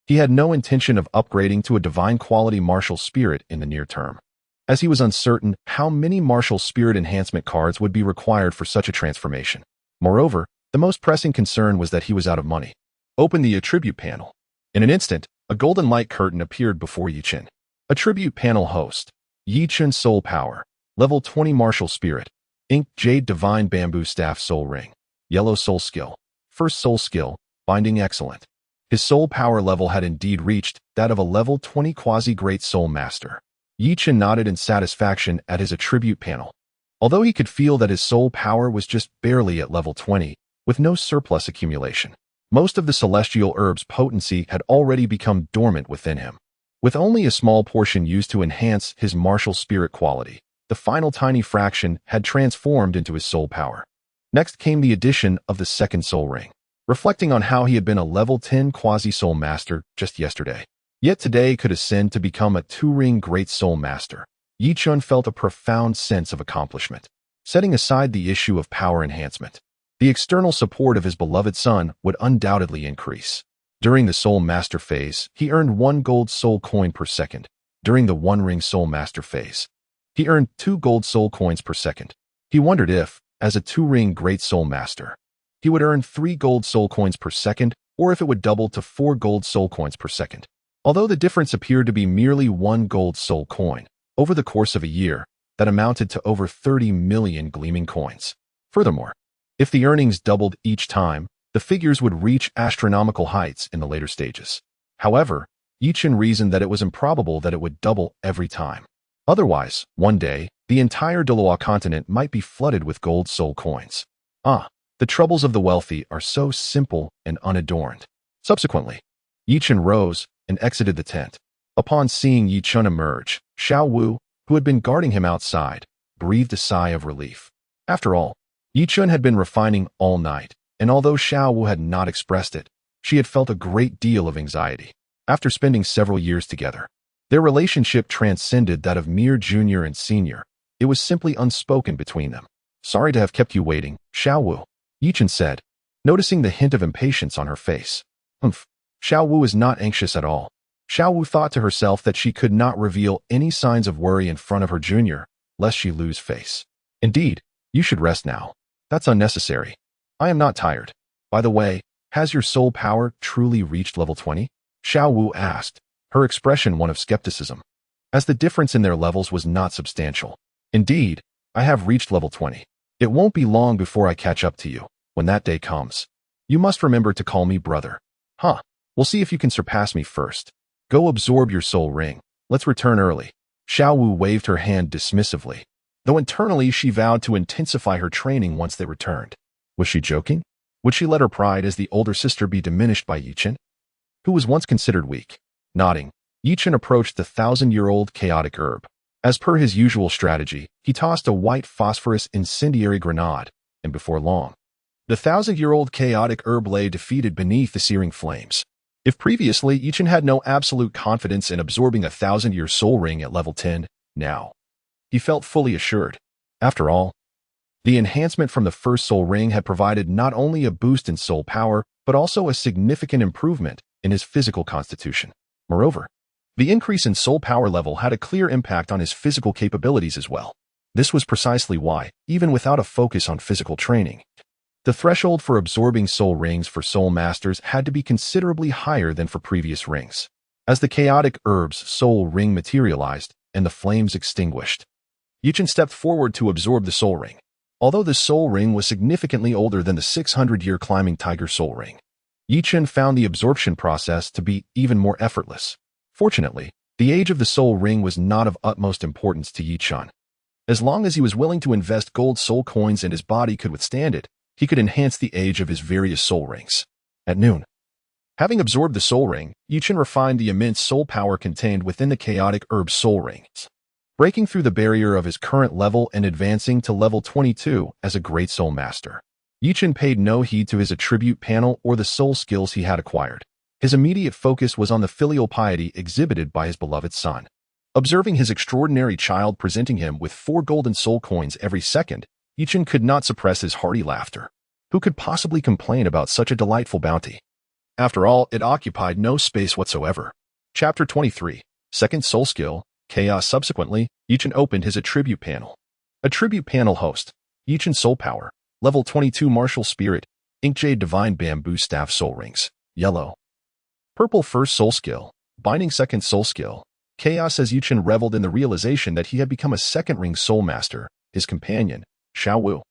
he had no intention of upgrading to a divine-quality martial spirit in the near term, as he was uncertain how many martial spirit enhancement cards would be required for such a transformation. Moreover, the most pressing concern was that he was out of money. Open the attribute panel. In an instant, a golden light curtain appeared before Yichen. Attribute panel host. Yichen Soul Power. Level 20 Martial Spirit. Ink Jade Divine Bamboo Staff Soul Ring. Yellow Soul Skill. First Soul Skill. Binding Excellent. His soul power level had indeed reached that of a level 20 Quasi-Great Soul Master. Yichen nodded in satisfaction at his attribute panel. Although he could feel that his soul power was just barely at level 20, with no surplus accumulation. Most of the celestial herb's potency had already become dormant within him. With only a small portion used to enhance his martial spirit quality, the final tiny fraction had transformed into his soul power. Next came the addition of the second soul ring. Reflecting on how he had been a level 10 quasi-soul master just yesterday, yet today could ascend to become a 2-ring great soul master, Yichen felt a profound sense of accomplishment. Setting aside the issue of power enhancement, the external support of his beloved son would undoubtedly increase. During the Soul Master phase, he earned 1 gold soul coin per second. During the 1-ring Soul Master phase, he earned 2 gold soul coins per second. He wondered if, as a 2-ring Great Soul Master, he would earn 3 gold soul coins per second, or if it would double to 4 gold soul coins per second. Although the difference appeared to be merely one gold soul coin, over the course of a year, that amounted to over 30 million gleaming coins. Furthermore, if the earnings doubled each time, the figures would reach astronomical heights in the later stages. However, Yichen reasoned that it was improbable that it would double every time. Otherwise, one day, the entire Douluo Continent might be flooded with gold soul coins. The troubles of the wealthy are so simple and unadorned. Subsequently, Yichen rose and exited the tent. Upon seeing Yichen emerge, Xiao Wu, who had been guarding him outside, breathed a sigh of relief. After all, Yichen had been refining all night, and although Xiao Wu had not expressed it, she had felt a great deal of anxiety. After spending several years together, their relationship transcended that of mere junior and senior. It was simply unspoken between them. Sorry to have kept you waiting, Xiao Wu, Yichen said, noticing the hint of impatience on her face. Xiao Wu is not anxious at all. Xiao Wu thought to herself that she could not reveal any signs of worry in front of her junior, lest she lose face. Indeed, you should rest now. That's unnecessary. I am not tired. By the way, has your soul power truly reached level 20? Xiao Wu asked, her expression one of skepticism, as the difference in their levels was not substantial. Indeed, I have reached level 20. It won't be long before I catch up to you, when that day comes. You must remember to call me brother. We'll see if you can surpass me first. Go absorb your soul ring. Let's return early. Xiao Wu waved her hand dismissively, though internally she vowed to intensify her training once they returned. Was she joking? Would she let her pride as the older sister be diminished by Yichen, who was once considered weak? Nodding, Yichen approached the 1,000-year-old chaotic herb. As per his usual strategy, he tossed a white phosphorus incendiary grenade, and before long, the 1,000-year-old chaotic herb lay defeated beneath the searing flames. If previously Yichen had no absolute confidence in absorbing a 1,000-year soul ring at level 10, now he felt fully assured. After all, the enhancement from the first soul ring had provided not only a boost in soul power, but also a significant improvement in his physical constitution. Moreover, the increase in soul power level had a clear impact on his physical capabilities as well. This was precisely why, even without a focus on physical training, the threshold for absorbing soul rings for soul masters had to be considerably higher than for previous rings. As the chaotic herb's soul ring materialized and the flames extinguished, Yichen stepped forward to absorb the soul ring. Although the soul ring was significantly older than the 600-year climbing tiger soul ring, Yichen found the absorption process to be even more effortless. Fortunately, the age of the soul ring was not of utmost importance to Yichen. As long as he was willing to invest gold soul coins and his body could withstand it, he could enhance the age of his various soul rings. At noon, having absorbed the soul ring, Yichen refined the immense soul power contained within the chaotic herb soul rings, breaking through the barrier of his current level and advancing to level 22 as a great soul master. Yichen paid no heed to his attribute panel or the soul skills he had acquired. His immediate focus was on the filial piety exhibited by his beloved son. Observing his extraordinary child presenting him with 4 golden soul coins every second, Yichen could not suppress his hearty laughter. Who could possibly complain about such a delightful bounty? After all, it occupied no space whatsoever. Chapter 23, Second Soul Skill, Chaos. Subsequently, Yichen opened his attribute panel. Attribute panel host, Yichen Soul Power, Level 22 Martial Spirit, Inkjade Divine Bamboo Staff Soul Rings, Yellow. Purple First Soul Skill, Binding Second Soul Skill, Chaos. As Yichen reveled in the realization that he had become a second ring soul master, his companion, Xiao Wu,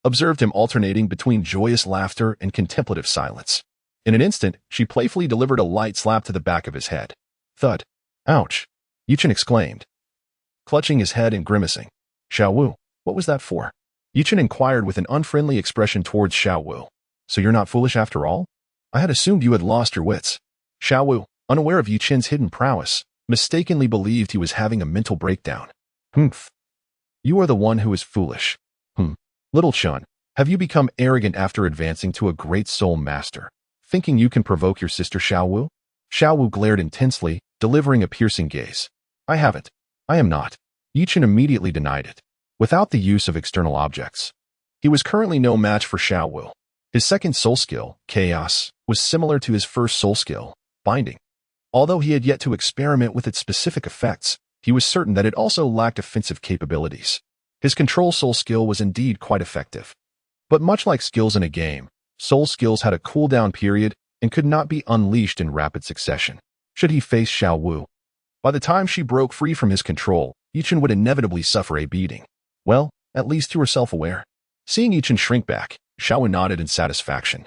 observed him alternating between joyous laughter and contemplative silence. In an instant, she playfully delivered a light slap to the back of his head. Thud. Ouch! Yichen exclaimed, clutching his head and grimacing. Xiao Wu, what was that for? Yichen inquired with an unfriendly expression towards Xiao Wu. So you're not foolish after all? I had assumed you had lost your wits. Xiao Wu, unaware of Yichen's hidden prowess, mistakenly believed he was having a mental breakdown. You are the one who is foolish. Little Chun, have you become arrogant after advancing to a great soul master, thinking you can provoke your sister Xiao Wu? Xiao Wu glared intensely, delivering a piercing gaze. I haven't. I am not. Yichen immediately denied it, without the use of external objects. He was currently no match for Xiao Wu. His second soul skill, Chaos, was similar to his first soul skill, Binding. Although he had yet to experiment with its specific effects, he was certain that it also lacked offensive capabilities. His control soul skill was indeed quite effective. But much like skills in a game, soul skills had a cooldown period and could not be unleashed in rapid succession. should he face Xiao Wu. By the time she broke free from his control, Yichen would inevitably suffer a beating. Well, at least you were self-aware. Seeing Yichen shrink back, Xiao Wu nodded in satisfaction.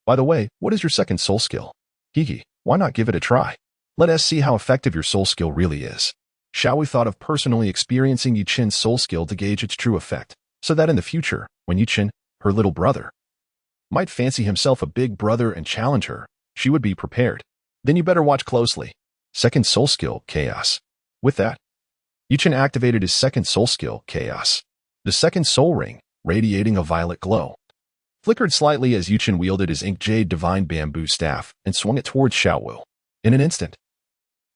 By the way, what is your second soul skill? Hiki, why not give it a try? Let us see how effective your soul skill really is. Xiao Wu thought of personally experiencing Yichen's soul skill to gauge its true effect, so that in the future, when Yichen, her little brother, might fancy himself a big brother and challenge her, she would be prepared. Then you better watch closely. Second soul skill, Chaos. With that, Yichen activated his second soul skill, Chaos. The second soul ring, radiating a violet glow, flickered slightly as Yichen wielded his ink jade divine bamboo staff and swung it towards Xiao Wu. In an instant,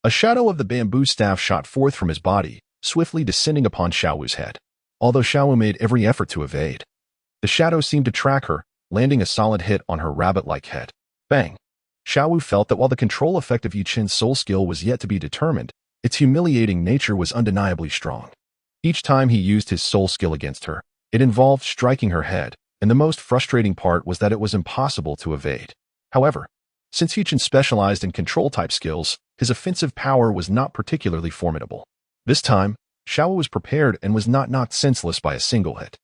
a shadow of the bamboo staff shot forth from his body, swiftly descending upon Xiao Wu's head. Although Xiao Wu made every effort to evade, the shadow seemed to track her, landing a solid hit on her rabbit-like head. Bang! Xiao Wu felt that while the control effect of Yichen's soul skill was yet to be determined, its humiliating nature was undeniably strong. Each time he used his soul skill against her, it involved striking her head, and the most frustrating part was that it was impossible to evade. However, since Yichen specialized in control-type skills, his offensive power was not particularly formidable. This time, Xiao Wu was prepared and was not knocked senseless by a single hit.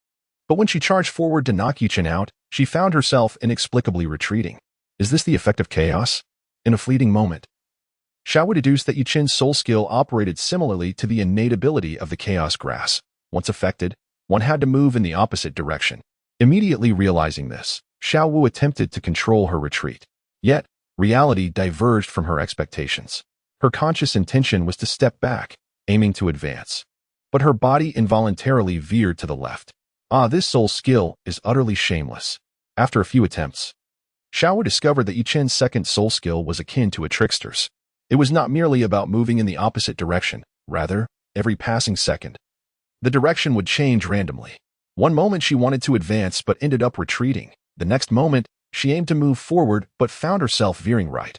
But when she charged forward to knock Yichen out, she found herself inexplicably retreating. Is this the effect of chaos? In a fleeting moment, Xiao Wu deduced that Yichen's soul skill operated similarly to the innate ability of the chaos grass. Once affected, one had to move in the opposite direction. Immediately realizing this, Xiao Wu attempted to control her retreat. Yet, reality diverged from her expectations. Her conscious intention was to step back, aiming to advance. But her body involuntarily veered to the left. This soul skill is utterly shameless. After a few attempts, Xiao Wu discovered that Yichen's second soul skill was akin to a trickster's. It was not merely about moving in the opposite direction. Rather, every passing second, the direction would change randomly. One moment she wanted to advance but ended up retreating. The next moment, she aimed to move forward but found herself veering right,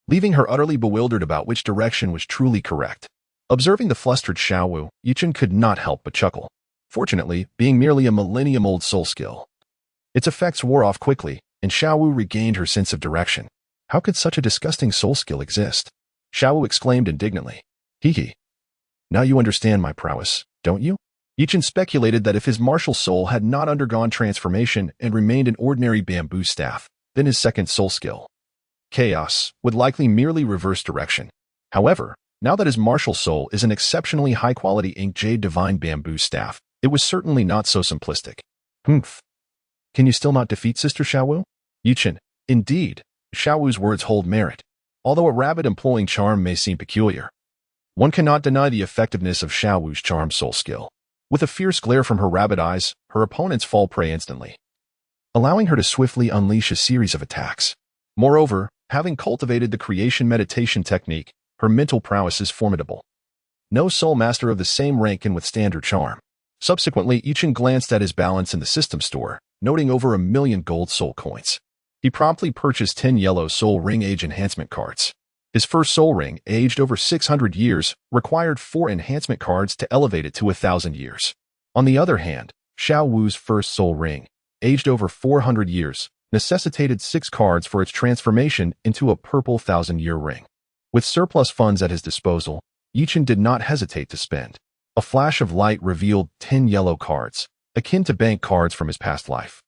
leaving her utterly bewildered about which direction was truly correct. Observing the flustered Xiao Wu, Yichen could not help but chuckle. Fortunately, being merely a millennium-old soul skill, its effects wore off quickly, and Xiao Wu regained her sense of direction. How could such a disgusting soul skill exist? Xiao Wu exclaimed indignantly. Hee. Now you understand my prowess, don't you? Yichen speculated that if his martial soul had not undergone transformation and remained an ordinary bamboo staff, then his second soul skill, Chaos, would likely merely reverse direction. However, now that his martial soul is an exceptionally high-quality ink jade divine bamboo staff, it was certainly not so simplistic. Humph. Can you still not defeat Sister Xiao Wu? Yichen, indeed, Xiao Wu's words hold merit. Although a rabbit employing charm may seem peculiar, one cannot deny the effectiveness of Xiao Wu's charm soul skill. With a fierce glare from her rabbit eyes, her opponents fall prey instantly, allowing her to swiftly unleash a series of attacks. Moreover, having cultivated the creation meditation technique, her mental prowess is formidable. No soul master of the same rank can withstand her charm. Subsequently, Yichen glanced at his balance in the system store, noting over 1 million gold soul coins. He promptly purchased 10 yellow soul ring age enhancement cards. His first soul ring, aged over 600 years, required 4 enhancement cards to elevate it to 1,000 years. On the other hand, Xiao Wu's first soul ring, aged over 400 years, necessitated 6 cards for its transformation into a purple 1,000-year ring. With surplus funds at his disposal, Yichen did not hesitate to spend. A flash of light revealed 10 yellow cards, akin to bank cards from his past life.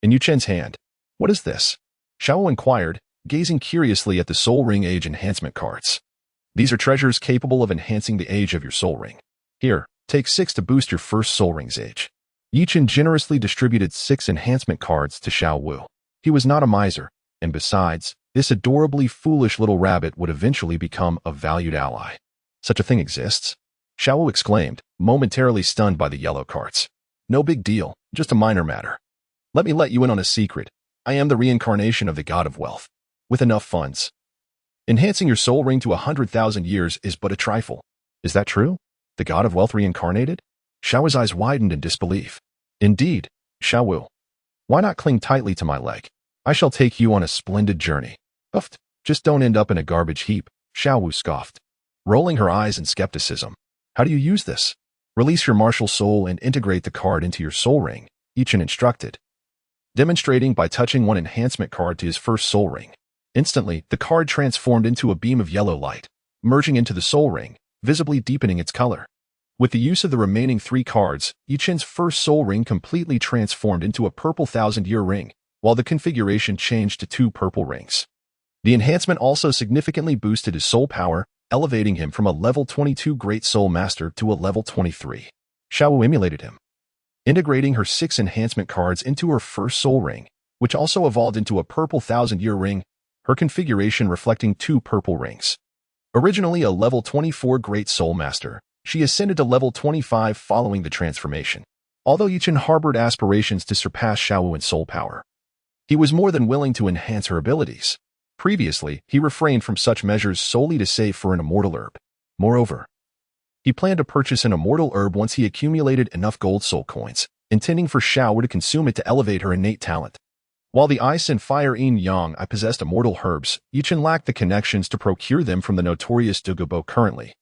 In Yichen's hand, what is this? Xiao Wu inquired, gazing curiously at the soul ring age enhancement cards. These are treasures capable of enhancing the age of your soul ring. Here, take 6 to boost your first soul ring's age. Yichen generously distributed 6 enhancement cards to Xiao Wu. He was not a miser, and besides, this adorably foolish little rabbit would eventually become a valued ally. Such a thing exists? Xiao Wu exclaimed, momentarily stunned by the yellow cards. No big deal, just a minor matter. Let me let you in on a secret. I am the reincarnation of the god of wealth. With enough funds, enhancing your soul ring to 100,000 years is but a trifle. Is that true? The god of wealth reincarnated? Xiao Wu's eyes widened in disbelief. Indeed, Xiao Wu. Why not cling tightly to my leg? I shall take you on a splendid journey. Uft, just don't end up in a garbage heap, Xiao Wu scoffed, rolling her eyes in skepticism. How do you use this? Release your martial soul and integrate the card into your soul ring, Yichen instructed, demonstrating by touching one enhancement card to his first soul ring. Instantly, the card transformed into a beam of yellow light, merging into the soul ring, visibly deepening its color. With the use of the remaining 3 cards, Yichen's first soul ring completely transformed into a purple thousand-year ring, while the configuration changed to 2 purple rings. The enhancement also significantly boosted his soul power, elevating him from a level 22 Great Soul Master to a level 23. Shiau emulated him, integrating her 6 enhancement cards into her first soul ring, which also evolved into a purple thousand-year ring, her configuration reflecting 2 purple rings. Originally a level 24 Great Soul Master, she ascended to level 25 following the transformation. Although Yichen harbored aspirations to surpass Shiau in soul power, he was more than willing to enhance her abilities. Previously, he refrained from such measures solely to save for an immortal herb. Moreover, he planned to purchase an immortal herb once he accumulated enough gold soul coins, intending for Shiau to consume it to elevate her innate talent. While the ice and fire yin-yang I possessed immortal herbs, Yichen lacked the connections to procure them from the notorious Douluo currently.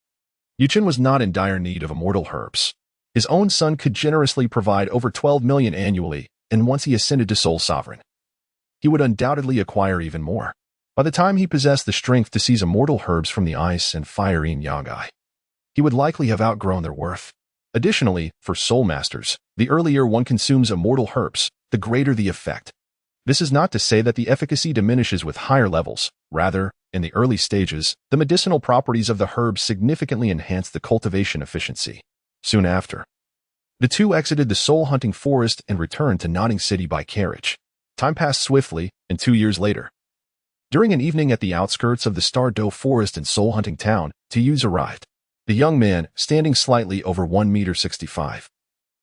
Yichen was not in dire need of immortal herbs. His own son could generously provide over 12 million annually, and once he ascended to Soul Sovereign, he would undoubtedly acquire even more. By the time he possessed the strength to seize immortal herbs from the ice and fire yin-yang, he would likely have outgrown their worth. Additionally, for soul masters, the earlier one consumes immortal herbs, the greater the effect. This is not to say that the efficacy diminishes with higher levels. Rather, in the early stages, the medicinal properties of the herbs significantly enhance the cultivation efficiency. Soon after, the two exited the soul-hunting forest and returned to Nodding City by carriage. Time passed swiftly, and 2 years later, during an evening at the outskirts of the Stardo Forest in soul-hunting town, Tiyu's arrived. The young man, standing slightly over 1.65 meters,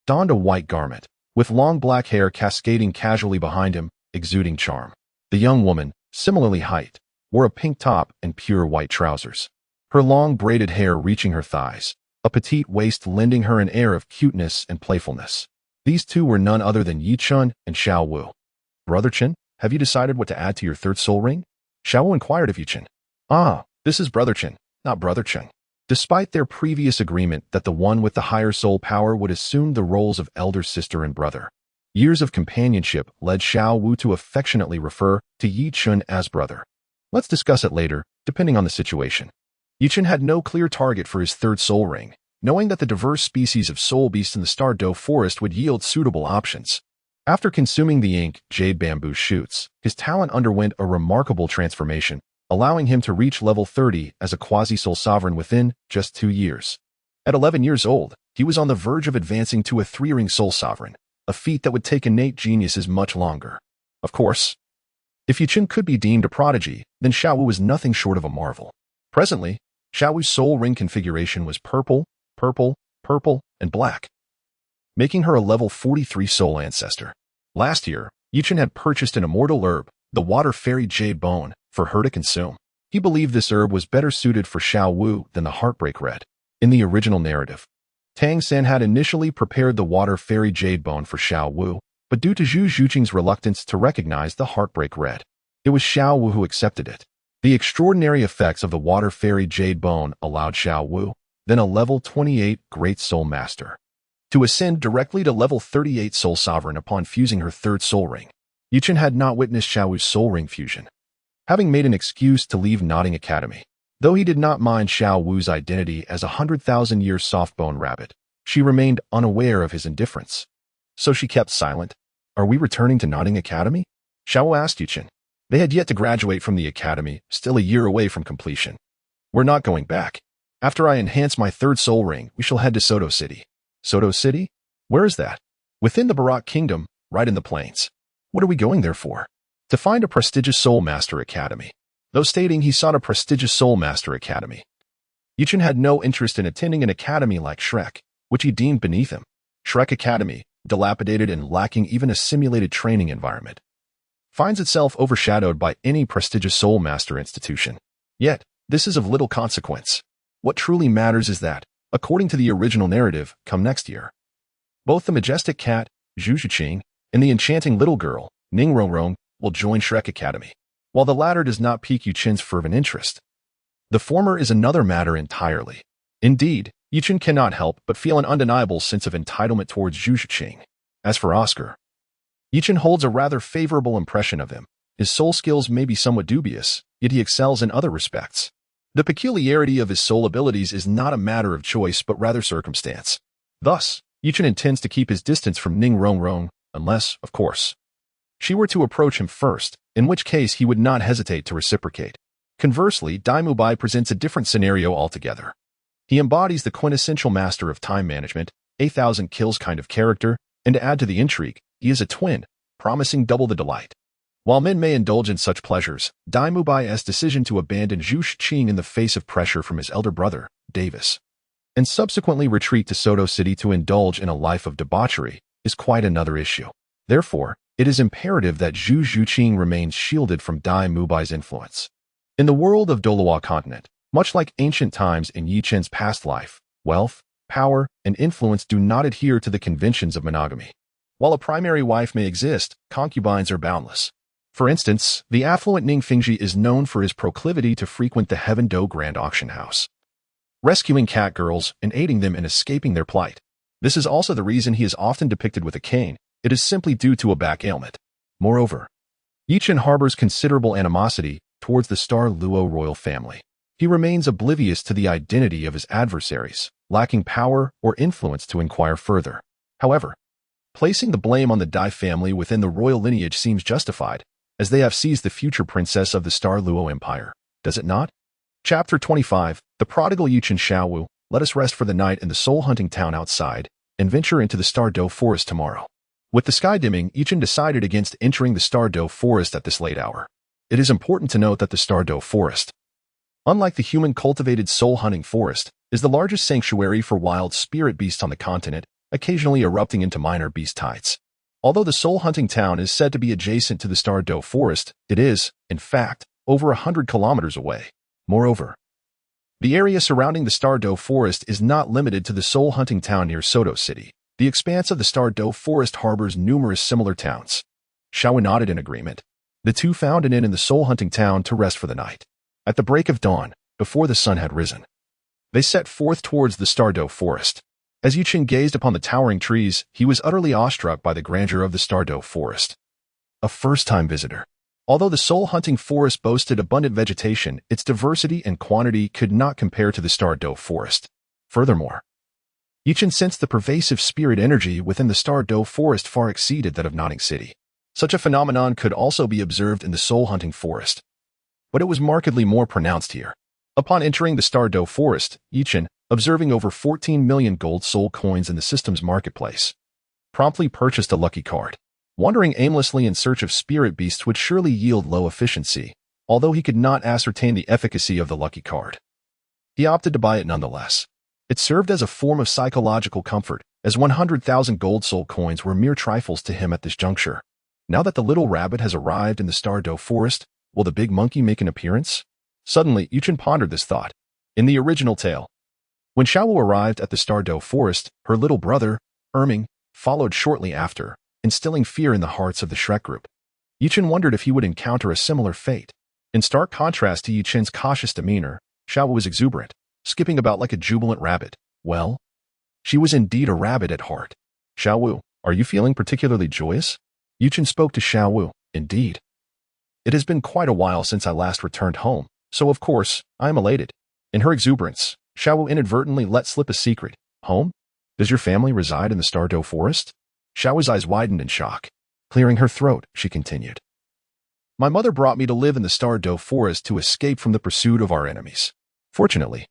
donned a white garment, with long black hair cascading casually behind him, exuding charm. The young woman, similarly height, wore a pink top and pure white trousers, her long braided hair reaching her thighs, a petite waist lending her an air of cuteness and playfulness. These two were none other than Yichen and Shiau. "Brother Chen, have you decided what to add to your 3rd soul ring?" Shiau inquired of Yichen. "Ah, this is Brother Chen, not Brother Chen." Despite their previous agreement that the one with the higher soul power would assume the roles of elder sister and brother, years of companionship led Shiau to affectionately refer to Yichen as brother. Let's discuss it later, depending on the situation. Yichen had no clear target for his 3rd soul ring, knowing that the diverse species of soul beasts in the Stardo Forest would yield suitable options. After consuming the ink jade bamboo shoots, his talent underwent a remarkable transformation, allowing him to reach level 30 as a quasi-soul sovereign within just 2 years. At 11 years old, he was on the verge of advancing to a 3-ring soul sovereign, a feat that would take innate geniuses much longer. Of course, if Yichen could be deemed a prodigy, then Shiau was nothing short of a marvel. Presently, Xiao's soul ring configuration was purple, purple, purple, and black, making her a level 43 soul ancestor. Last year, Yichen had purchased an immortal herb, the water fairy jade bone, for her to consume. He believed this herb was better suited for Shiau than the heartbreak red. In the original narrative, Tang San had initially prepared the water fairy jade bone for Shiau, but due to Zhu Zhuqing's reluctance to recognize the heartbreak red, it was Shiau who accepted it. The extraordinary effects of the water fairy jade bone allowed Shiau, then a level 28 Great Soul Master, to ascend directly to level 38 Soul Sovereign upon fusing her 3rd soul ring. Yichen had not witnessed Xiao's soul ring fusion, having made an excuse to leave Nodding Academy. Though he did not mind Xiao's identity as a 100,000-year soft-bone rabbit, she remained unaware of his indifference. So she kept silent. "Are we returning to Nodding Academy?" Shiau asked Yichen. They had yet to graduate from the academy, still a year away from completion. "We're not going back. After I enhance my 3rd soul ring, we shall head to Soto City." "Soto City? Where is that?" "Within the Barak Kingdom, right in the plains." "What are we going there for?" "To find a prestigious Soul Master Academy." Though stating he sought a prestigious Soul Master Academy, Yichen had no interest in attending an academy like Shrek, which he deemed beneath him. Shrek Academy, dilapidated and lacking even a simulated training environment, finds itself overshadowed by any prestigious Soul Master institution. Yet, this is of little consequence. What truly matters is that, according to the original narrative, come next year, both the majestic cat, Zhu Zhuqing, and the enchanting little girl, Ning Rongrong, will join Shrek Academy. While the latter does not pique Yichen's fervent interest, the former is another matter entirely. Indeed, Yichen cannot help but feel an undeniable sense of entitlement towards Zhu Zhuqing. As for Oscar, Yichen holds a rather favorable impression of him. His soul skills may be somewhat dubious, yet he excels in other respects. The peculiarity of his soul abilities is not a matter of choice but rather circumstance. Thus, Yichen intends to keep his distance from Ning Rongrong, unless, of course, she were to approach him first, in which case he would not hesitate to reciprocate. Conversely, Dai Mubai presents a different scenario altogether. He embodies the quintessential master of time management, 8,000 kills kind of character, and to add to the intrigue, he is a twin, promising double the delight. While men may indulge in such pleasures, Dai Mubai's decision to abandon Zhu Shiqing in the face of pressure from his elder brother, Davis, and subsequently retreat to Soto City to indulge in a life of debauchery, is quite another issue. Therefore, it is imperative that Zhu Shiqing remains shielded from Dai Mubai's influence. In the world of Douluo Continent, much like ancient times in Yichen's past life, wealth, power, and influence do not adhere to the conventions of monogamy. While a primary wife may exist, concubines are boundless. For instance, the affluent Ning Fingji is known for his proclivity to frequent the Heaven Do Grand Auction House, rescuing cat girls and aiding them in escaping their plight. This is also the reason he is often depicted with a cane. It is simply due to a back ailment. Moreover, Yichen harbors considerable animosity towards the Stardo royal family. He remains oblivious to the identity of his adversaries, lacking power or influence to inquire further. However, placing the blame on the Dai family within the royal lineage seems justified, as they have seized the future princess of the Stardo Empire, does it not? Chapter 25, The Prodigal Yichen Xiaowu. Let us rest for the night in the soul-hunting town outside, and venture into the Stardo Forest tomorrow. With the sky dimming, Yichen decided against entering the Stardo Forest at this late hour. It is important to note that the Stardo Forest, unlike the human-cultivated soul-hunting forest, is the largest sanctuary for wild spirit beasts on the continent, occasionally erupting into minor beast tides. Although the soul-hunting town is said to be adjacent to the Stardo Forest, it is, in fact, over 100 kilometers away. Moreover, the area surrounding the Stardo Forest is not limited to the soul-hunting town near Soto City. The expanse of the Stardo Forest harbors numerous similar towns. Xiao nodded in agreement. The two found an inn in the soul-hunting town to rest for the night. At the break of dawn, before the sun had risen, they set forth towards the Stardo Forest. As Yichen gazed upon the towering trees, he was utterly awestruck by the grandeur of the Stardo Forest. A first-time visitor. Although the soul-hunting forest boasted abundant vegetation, its diversity and quantity could not compare to the Stardo Forest. Furthermore, Yichen sensed the pervasive spirit energy within the Stardo Forest far exceeded that of Notting City. Such a phenomenon could also be observed in the soul-hunting forest, but it was markedly more pronounced here. Upon entering the Stardo Forest, Yichen, observing over 14 million gold soul coins in the system's marketplace, promptly purchased a lucky card. Wandering aimlessly in search of spirit beasts would surely yield low efficiency, although he could not ascertain the efficacy of the lucky card. He opted to buy it nonetheless. It served as a form of psychological comfort, as 100,000 gold soul coins were mere trifles to him at this juncture. Now that the little rabbit has arrived in the Stardo Forest, will the big monkey make an appearance? Suddenly, Yichen pondered this thought. In the original tale, when Xiao arrived at the Stardo Forest, her little brother, Erming, followed shortly after, instilling fear in the hearts of the Shrek group. Yichen wondered if he would encounter a similar fate. In stark contrast to Yichen's cautious demeanor, Xiao was exuberant, skipping about like a jubilant rabbit. Well, she was indeed a rabbit at heart. Xiao, are you feeling particularly joyous? Yichen spoke to Xiao. Indeed. It has been quite a while since I last returned home, so of course, I am elated. In her exuberance, Xiao inadvertently let slip a secret. Home? Does your family reside in the Stardo Forest? Xiao's eyes widened in shock. Clearing her throat, she continued. My mother brought me to live in the Stardo Forest to escape from the pursuit of our enemies. Fortunately,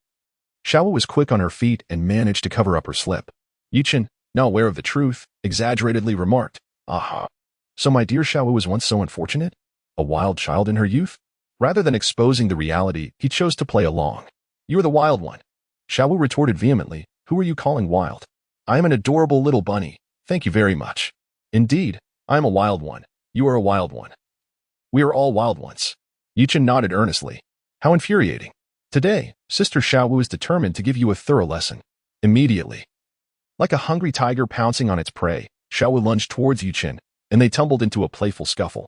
Xiao was quick on her feet and managed to cover up her slip. Yichen, now aware of the truth, exaggeratedly remarked, Aha. So my dear Xiao was once so unfortunate? A wild child in her youth? Rather than exposing the reality, he chose to play along. You are the wild one. Xiao retorted vehemently, Who are you calling wild? I am an adorable little bunny. Thank you very much. Indeed, I am a wild one. You are a wild one. We are all wild ones. Yichen nodded earnestly. How infuriating. Today, Sister Xiao is determined to give you a thorough lesson. Immediately. Like a hungry tiger pouncing on its prey, Xiao lunged towards Yichen, and they tumbled into a playful scuffle.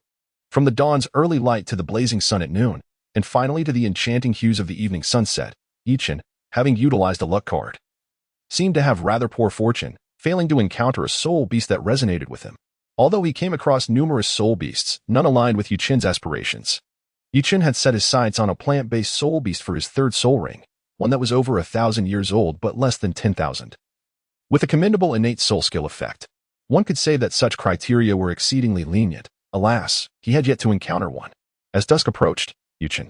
From the dawn's early light to the blazing sun at noon, and finally to the enchanting hues of the evening sunset, Yichen, having utilized a luck card, seemed to have rather poor fortune, failing to encounter a soul beast that resonated with him. Although he came across numerous soul beasts, none aligned with Yuqin's aspirations. Yuqin had set his sights on a plant-based soul beast for his third soul ring, one that was over 1,000 years old but less than 10,000. With a commendable innate soul skill effect, one could say that such criteria were exceedingly lenient. Alas, he had yet to encounter one. As dusk approached, Yuqin,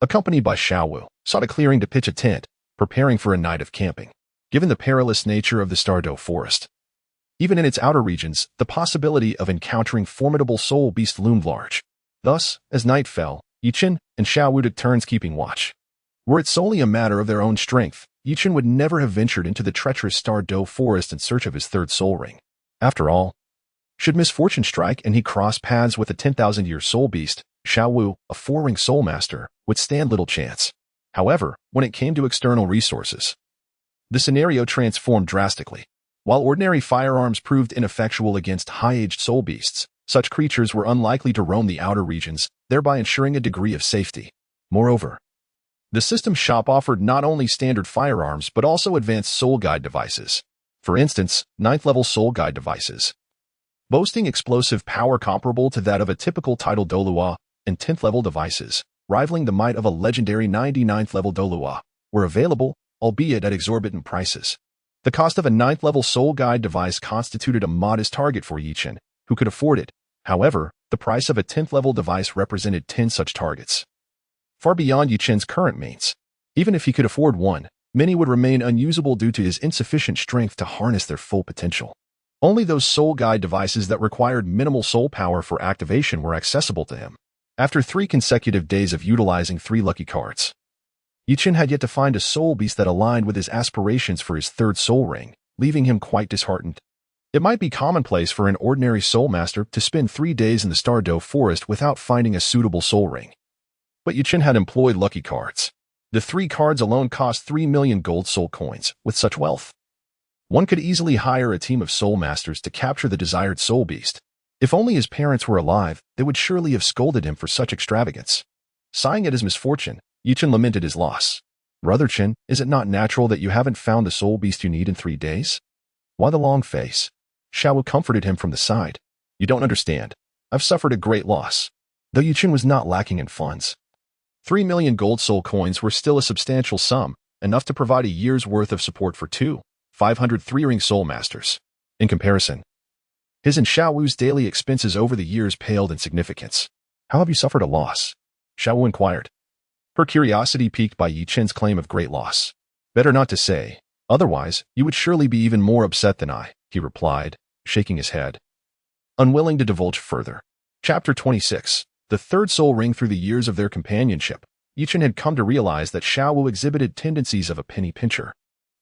accompanied by Shiau, sought a clearing to pitch a tent, preparing for a night of camping. Given the perilous nature of the Stardo Forest, even in its outer regions, the possibility of encountering formidable soul beasts loomed large. Thus, as night fell, Yuqin and Shiau took turns keeping watch. Were it solely a matter of their own strength, Yuqin would never have ventured into the treacherous Stardo Forest in search of his third soul ring. After all, should misfortune strike and he cross paths with a 10,000-year soul beast, Shiau, a 4-ring soul master, would stand little chance. However, when it came to external resources, the scenario transformed drastically. While ordinary firearms proved ineffectual against high-aged soul beasts, such creatures were unlikely to roam the outer regions, thereby ensuring a degree of safety. Moreover, the system shop offered not only standard firearms but also advanced soul guide devices. For instance, 9th-level soul guide devices, boasting explosive power comparable to that of a typical title Douluo, and 10th-level devices, rivaling the might of a legendary 99th-level Douluo, were available, albeit at exorbitant prices. The cost of a 9th-level soul guide device constituted a modest target for Yuqin, who could afford it. However, the price of a 10th-level device represented 10 such targets, far beyond Yuqin's current means. Even if he could afford one, many would remain unusable due to his insufficient strength to harness their full potential. Only those soul guide devices that required minimal soul power for activation were accessible to him. After 3 consecutive days of utilizing 3 lucky cards, Yuqin had yet to find a soul beast that aligned with his aspirations for his third soul ring, leaving him quite disheartened. It might be commonplace for an ordinary soul master to spend 3 days in the Stardo Forest without finding a suitable soul ring. But Yuqin had employed lucky cards. The 3 cards alone cost 3 million gold soul coins. With such wealth, one could easily hire a team of soul masters to capture the desired soul beast. If only his parents were alive, they would surely have scolded him for such extravagance. Sighing at his misfortune, Yuqin lamented his loss. Brother Qin, is it not natural that you haven't found the soul beast you need in 3 days? Why the long face? Shiau comforted him from the side. You don't understand. I've suffered a great loss. Though Yuqin was not lacking in funds, 3 million gold soul coins were still a substantial sum, enough to provide a year's worth of support for 500 3-ring soul masters. In comparison, his and Shiau's daily expenses over the years paled in significance. How have you suffered a loss? Shiau inquired, her curiosity piqued by Yuqin's claim of great loss. Better not to say, otherwise you would surely be even more upset than I, he replied, shaking his head, unwilling to divulge further. Chapter 26. The third soul ring. Through the years of their companionship, Yuqin had come to realize that Shiau exhibited tendencies of a penny pincher.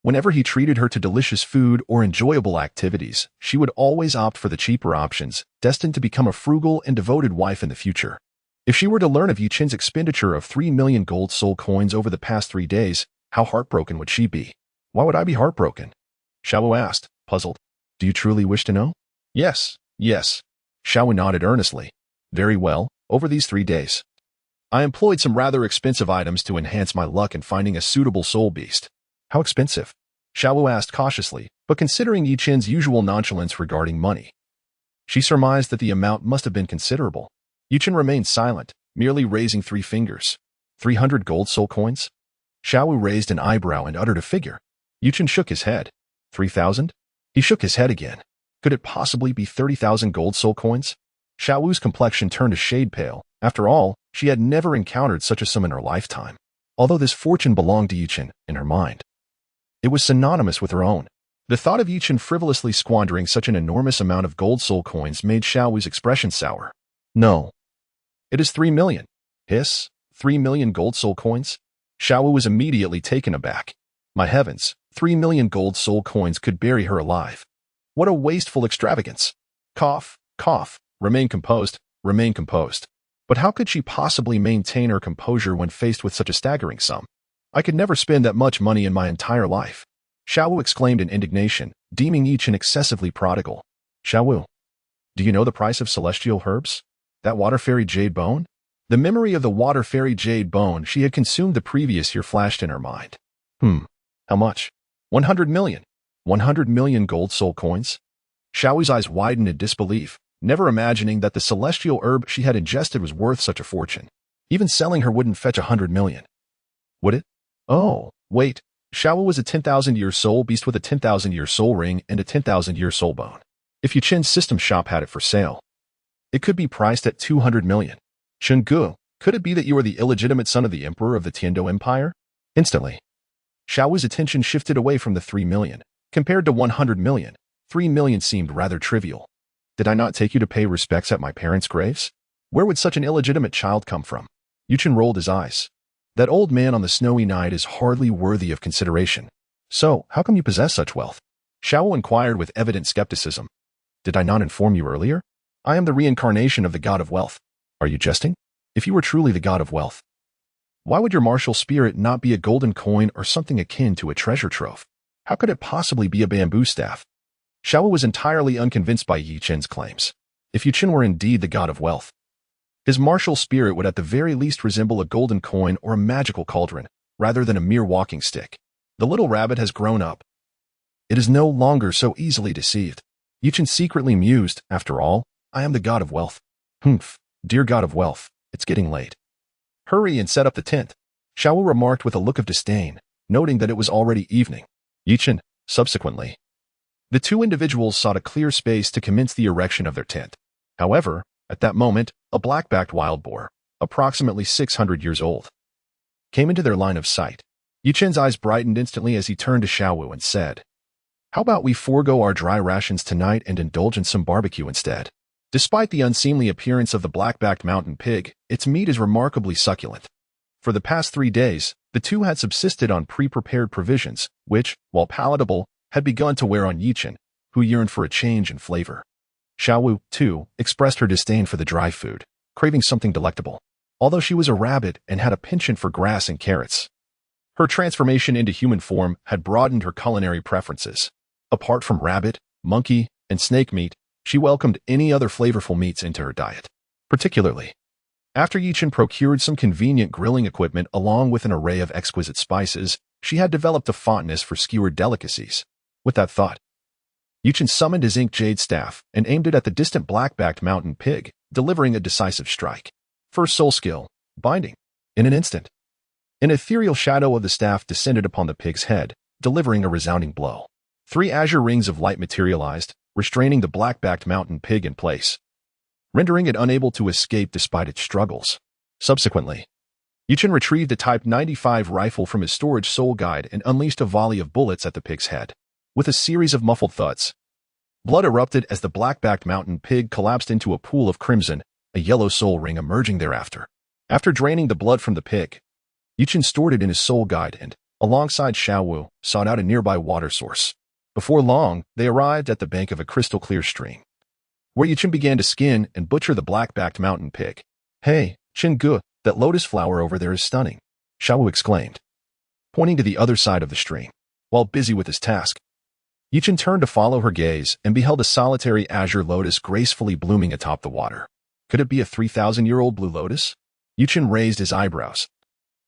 Whenever he treated her to delicious food or enjoyable activities, she would always opt for the cheaper options, destined to become a frugal and devoted wife in the future. If she were to learn of Yuqin's expenditure of 3 million gold soul coins over the past 3 days, how heartbroken would she be? Why would I be heartbroken? Shiau asked, puzzled. Do you truly wish to know? Yes. Shiau nodded earnestly. Very well, over these 3 days, I employed some rather expensive items to enhance my luck in finding a suitable soul beast. How expensive? Shiau asked cautiously, but considering Yuqin's usual nonchalance regarding money, she surmised that the amount must have been considerable. Yuqin remained silent, merely raising 3 fingers. 300 gold soul coins? Shiau raised an eyebrow and uttered a figure. Yuqin shook his head. 3,000? He shook his head again. Could it possibly be 30,000 gold soul coins? Shiau's complexion turned a shade pale. After all, she had never encountered such a sum in her lifetime. Although this fortune belonged to Yuqin, in her mind, it was synonymous with her own. The thought of Yuqin frivolously squandering such an enormous amount of gold soul coins made Shiau's expression sour. No. It is 3 million. Hiss, 3 million gold soul coins? Shiau was immediately taken aback. My heavens, 3 million gold soul coins could bury her alive. What a wasteful extravagance. Cough. Remain composed. But how could she possibly maintain her composure when faced with such a staggering sum? I could never spend that much money in my entire life. Shiau exclaimed in indignation, deeming Yuqin excessively prodigal. Shiau, do you know the price of celestial herbs? That water fairy jade bone? The memory of the water fairy jade bone she had consumed the previous year flashed in her mind. How much? 100 million. 100 million gold soul coins? Shiau's eyes widened in disbelief. never imagining that the celestial herb she had ingested was worth such a fortune. Even selling her wouldn't fetch 100 million. Would it? Oh, wait. Shiau was a 10,000-year soul beast with a 10,000-year soul ring and a 10,000-year soul bone. If Yuchen's system shop had it for sale, it could be priced at 200 million. Chenggu, could it be that you are the illegitimate son of the emperor of the Tiando Empire? Instantly, Shiau's attention shifted away from the 3 million. Compared to 100 million, 3 million seemed rather trivial. Did I not take you to pay respects at my parents' graves? Where would such an illegitimate child come from? Yuchen rolled his eyes. That old man on the snowy night is hardly worthy of consideration. So, how come you possess such wealth? Shiau inquired with evident skepticism. Did I not inform you earlier? I am the reincarnation of the god of wealth. Are you jesting? If you were truly the god of wealth, why would your martial spirit not be a golden coin or something akin to a treasure trove? How could it possibly be a bamboo staff? Shiau was entirely unconvinced by Yuchen's claims. If Yuchen were indeed the god of wealth, his martial spirit would at the very least resemble a golden coin or a magical cauldron, rather than a mere walking stick. The little rabbit has grown up. It is no longer so easily deceived. Yuchen secretly mused, after all, I am the god of wealth. Humph, dear god of wealth, it's getting late. Hurry and set up the tent, Shiau remarked with a look of disdain, noting that it was already evening. Yuchen, subsequently. The two individuals sought a clear space to commence the erection of their tent. However, at that moment, a black-backed wild boar, approximately 600 years old, came into their line of sight. Yuchen's eyes brightened instantly as he turned to Shiau and said, How about we forego our dry rations tonight and indulge in some barbecue instead? Despite the unseemly appearance of the black-backed mountain pig, its meat is remarkably succulent. For the past 3 days, the two had subsisted on pre-prepared provisions, which, while palatable, had begun to wear on Yuchen, who yearned for a change in flavor. Shiau, too, expressed her disdain for the dry food, craving something delectable. Although she was a rabbit and had a penchant for grass and carrots, her transformation into human form had broadened her culinary preferences. Apart from rabbit, monkey, and snake meat, she welcomed any other flavorful meats into her diet. Particularly, after Yuchen procured some convenient grilling equipment along with an array of exquisite spices, she had developed a fondness for skewered delicacies. With that thought, Yuchen summoned his ink jade staff and aimed it at the distant black-backed mountain pig, delivering a decisive strike. First soul skill, binding. In an instant, an ethereal shadow of the staff descended upon the pig's head, delivering a resounding blow. 3 azure rings of light materialized, restraining the black-backed mountain pig in place, rendering it unable to escape despite its struggles. Subsequently, Yuchen retrieved a Type 95 rifle from his storage soul guide and unleashed a volley of bullets at the pig's head. With a series of muffled thuds, blood erupted as the black-backed mountain pig collapsed into a pool of crimson, a yellow soul ring emerging thereafter. After draining the blood from the pig, Yuchen stored it in his soul guide and, alongside Shiau, sought out a nearby water source. Before long, they arrived at the bank of a crystal-clear stream, where Yuchen began to skin and butcher the black-backed mountain pig. Hey, Chenggu, that lotus flower over there is stunning, Shiau exclaimed, pointing to the other side of the stream. While busy with his task, Yuchen turned to follow her gaze and beheld a solitary azure lotus gracefully blooming atop the water. Could it be a 3,000-year-old blue lotus? Yuchen raised his eyebrows,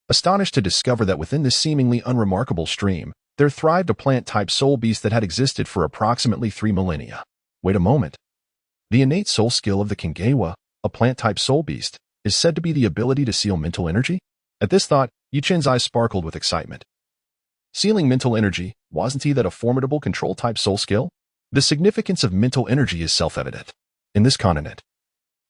astonished to discover that within this seemingly unremarkable stream, there thrived a plant-type soul beast that had existed for approximately 3 millennia. Wait a moment. The innate soul skill of the Chingi Hua, a plant-type soul beast, is said to be the ability to seal mental energy? At this thought, Yuchen's eyes sparkled with excitement. Sealing mental energy, wasn't that a formidable control-type soul skill? The significance of mental energy is self-evident. In this continent,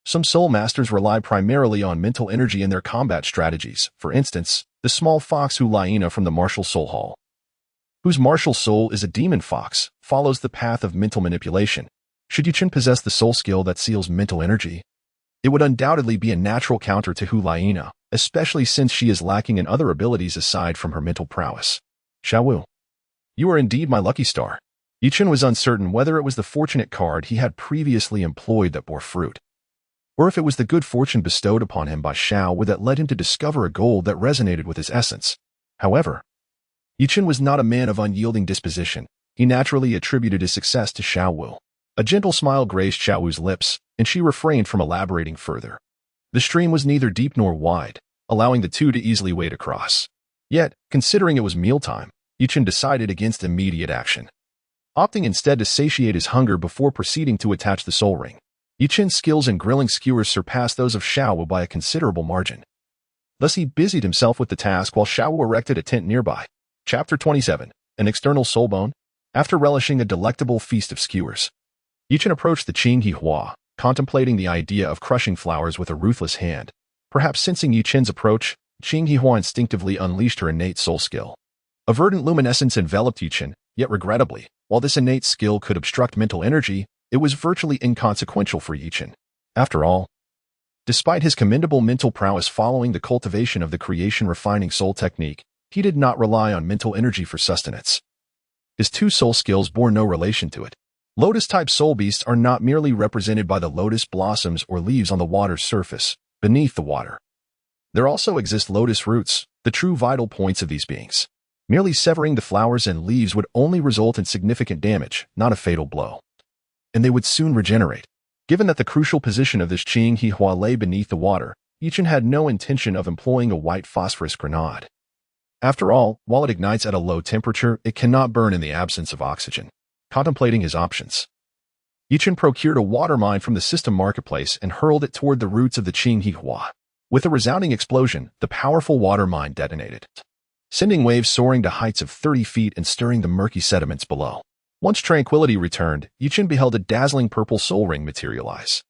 some soul masters rely primarily on mental energy in their combat strategies. For instance, the small fox Hulaina from the martial soul hall, whose martial soul is a demon fox, follows the path of mental manipulation. Should Yuchen possess the soul skill that seals mental energy, it would undoubtedly be a natural counter to Hulaina, especially since she is lacking in other abilities aside from her mental prowess. Shiau, you are indeed my lucky star. Yuchen was uncertain whether it was the fortunate card he had previously employed that bore fruit, or if it was the good fortune bestowed upon him by Shiau that led him to discover a gold that resonated with his essence. However, Yuchen was not a man of unyielding disposition. He naturally attributed his success to Shiau. A gentle smile graced Xiao's lips, and she refrained from elaborating further. The stream was neither deep nor wide, allowing the two to easily wade across. Yet, considering it was mealtime, Yuchen decided against immediate action, opting instead to satiate his hunger before proceeding to attach the soul ring. Yuchen's skills in grilling skewers surpassed those of Shiau by a considerable margin. Thus he busied himself with the task while Shiau erected a tent nearby. Chapter 27. An External Soul Bone. After relishing a delectable feast of skewers, Yuchen approached the Chingi Hua, contemplating the idea of crushing flowers with a ruthless hand. Perhaps sensing Yuchen's approach, Chingi Hua instinctively unleashed her innate soul skill. A verdant luminescence enveloped Yuchen, yet regrettably, while this innate skill could obstruct mental energy, it was virtually inconsequential for Yuchen. After all, despite his commendable mental prowess following the cultivation of the creation-refining soul technique, he did not rely on mental energy for sustenance. His two soul skills bore no relation to it. Lotus-type soul beasts are not merely represented by the lotus blossoms or leaves on the water's surface, beneath the water. There also exist lotus roots, the true vital points of these beings. Merely severing the flowers and leaves would only result in significant damage, not a fatal blow. And they would soon regenerate. Given that the crucial position of this Chingi Hua lay beneath the water, Yuchen had no intention of employing a white phosphorus grenade. After all, while it ignites at a low temperature, it cannot burn in the absence of oxygen. Contemplating his options, Yuchen procured a water mine from the system marketplace and hurled it toward the roots of the Chingi Hua. With a resounding explosion, the powerful water mine detonated, sending waves soaring to heights of 30 feet and stirring the murky sediments below. Once tranquility returned, Yuchen beheld a dazzling purple soul ring materialize.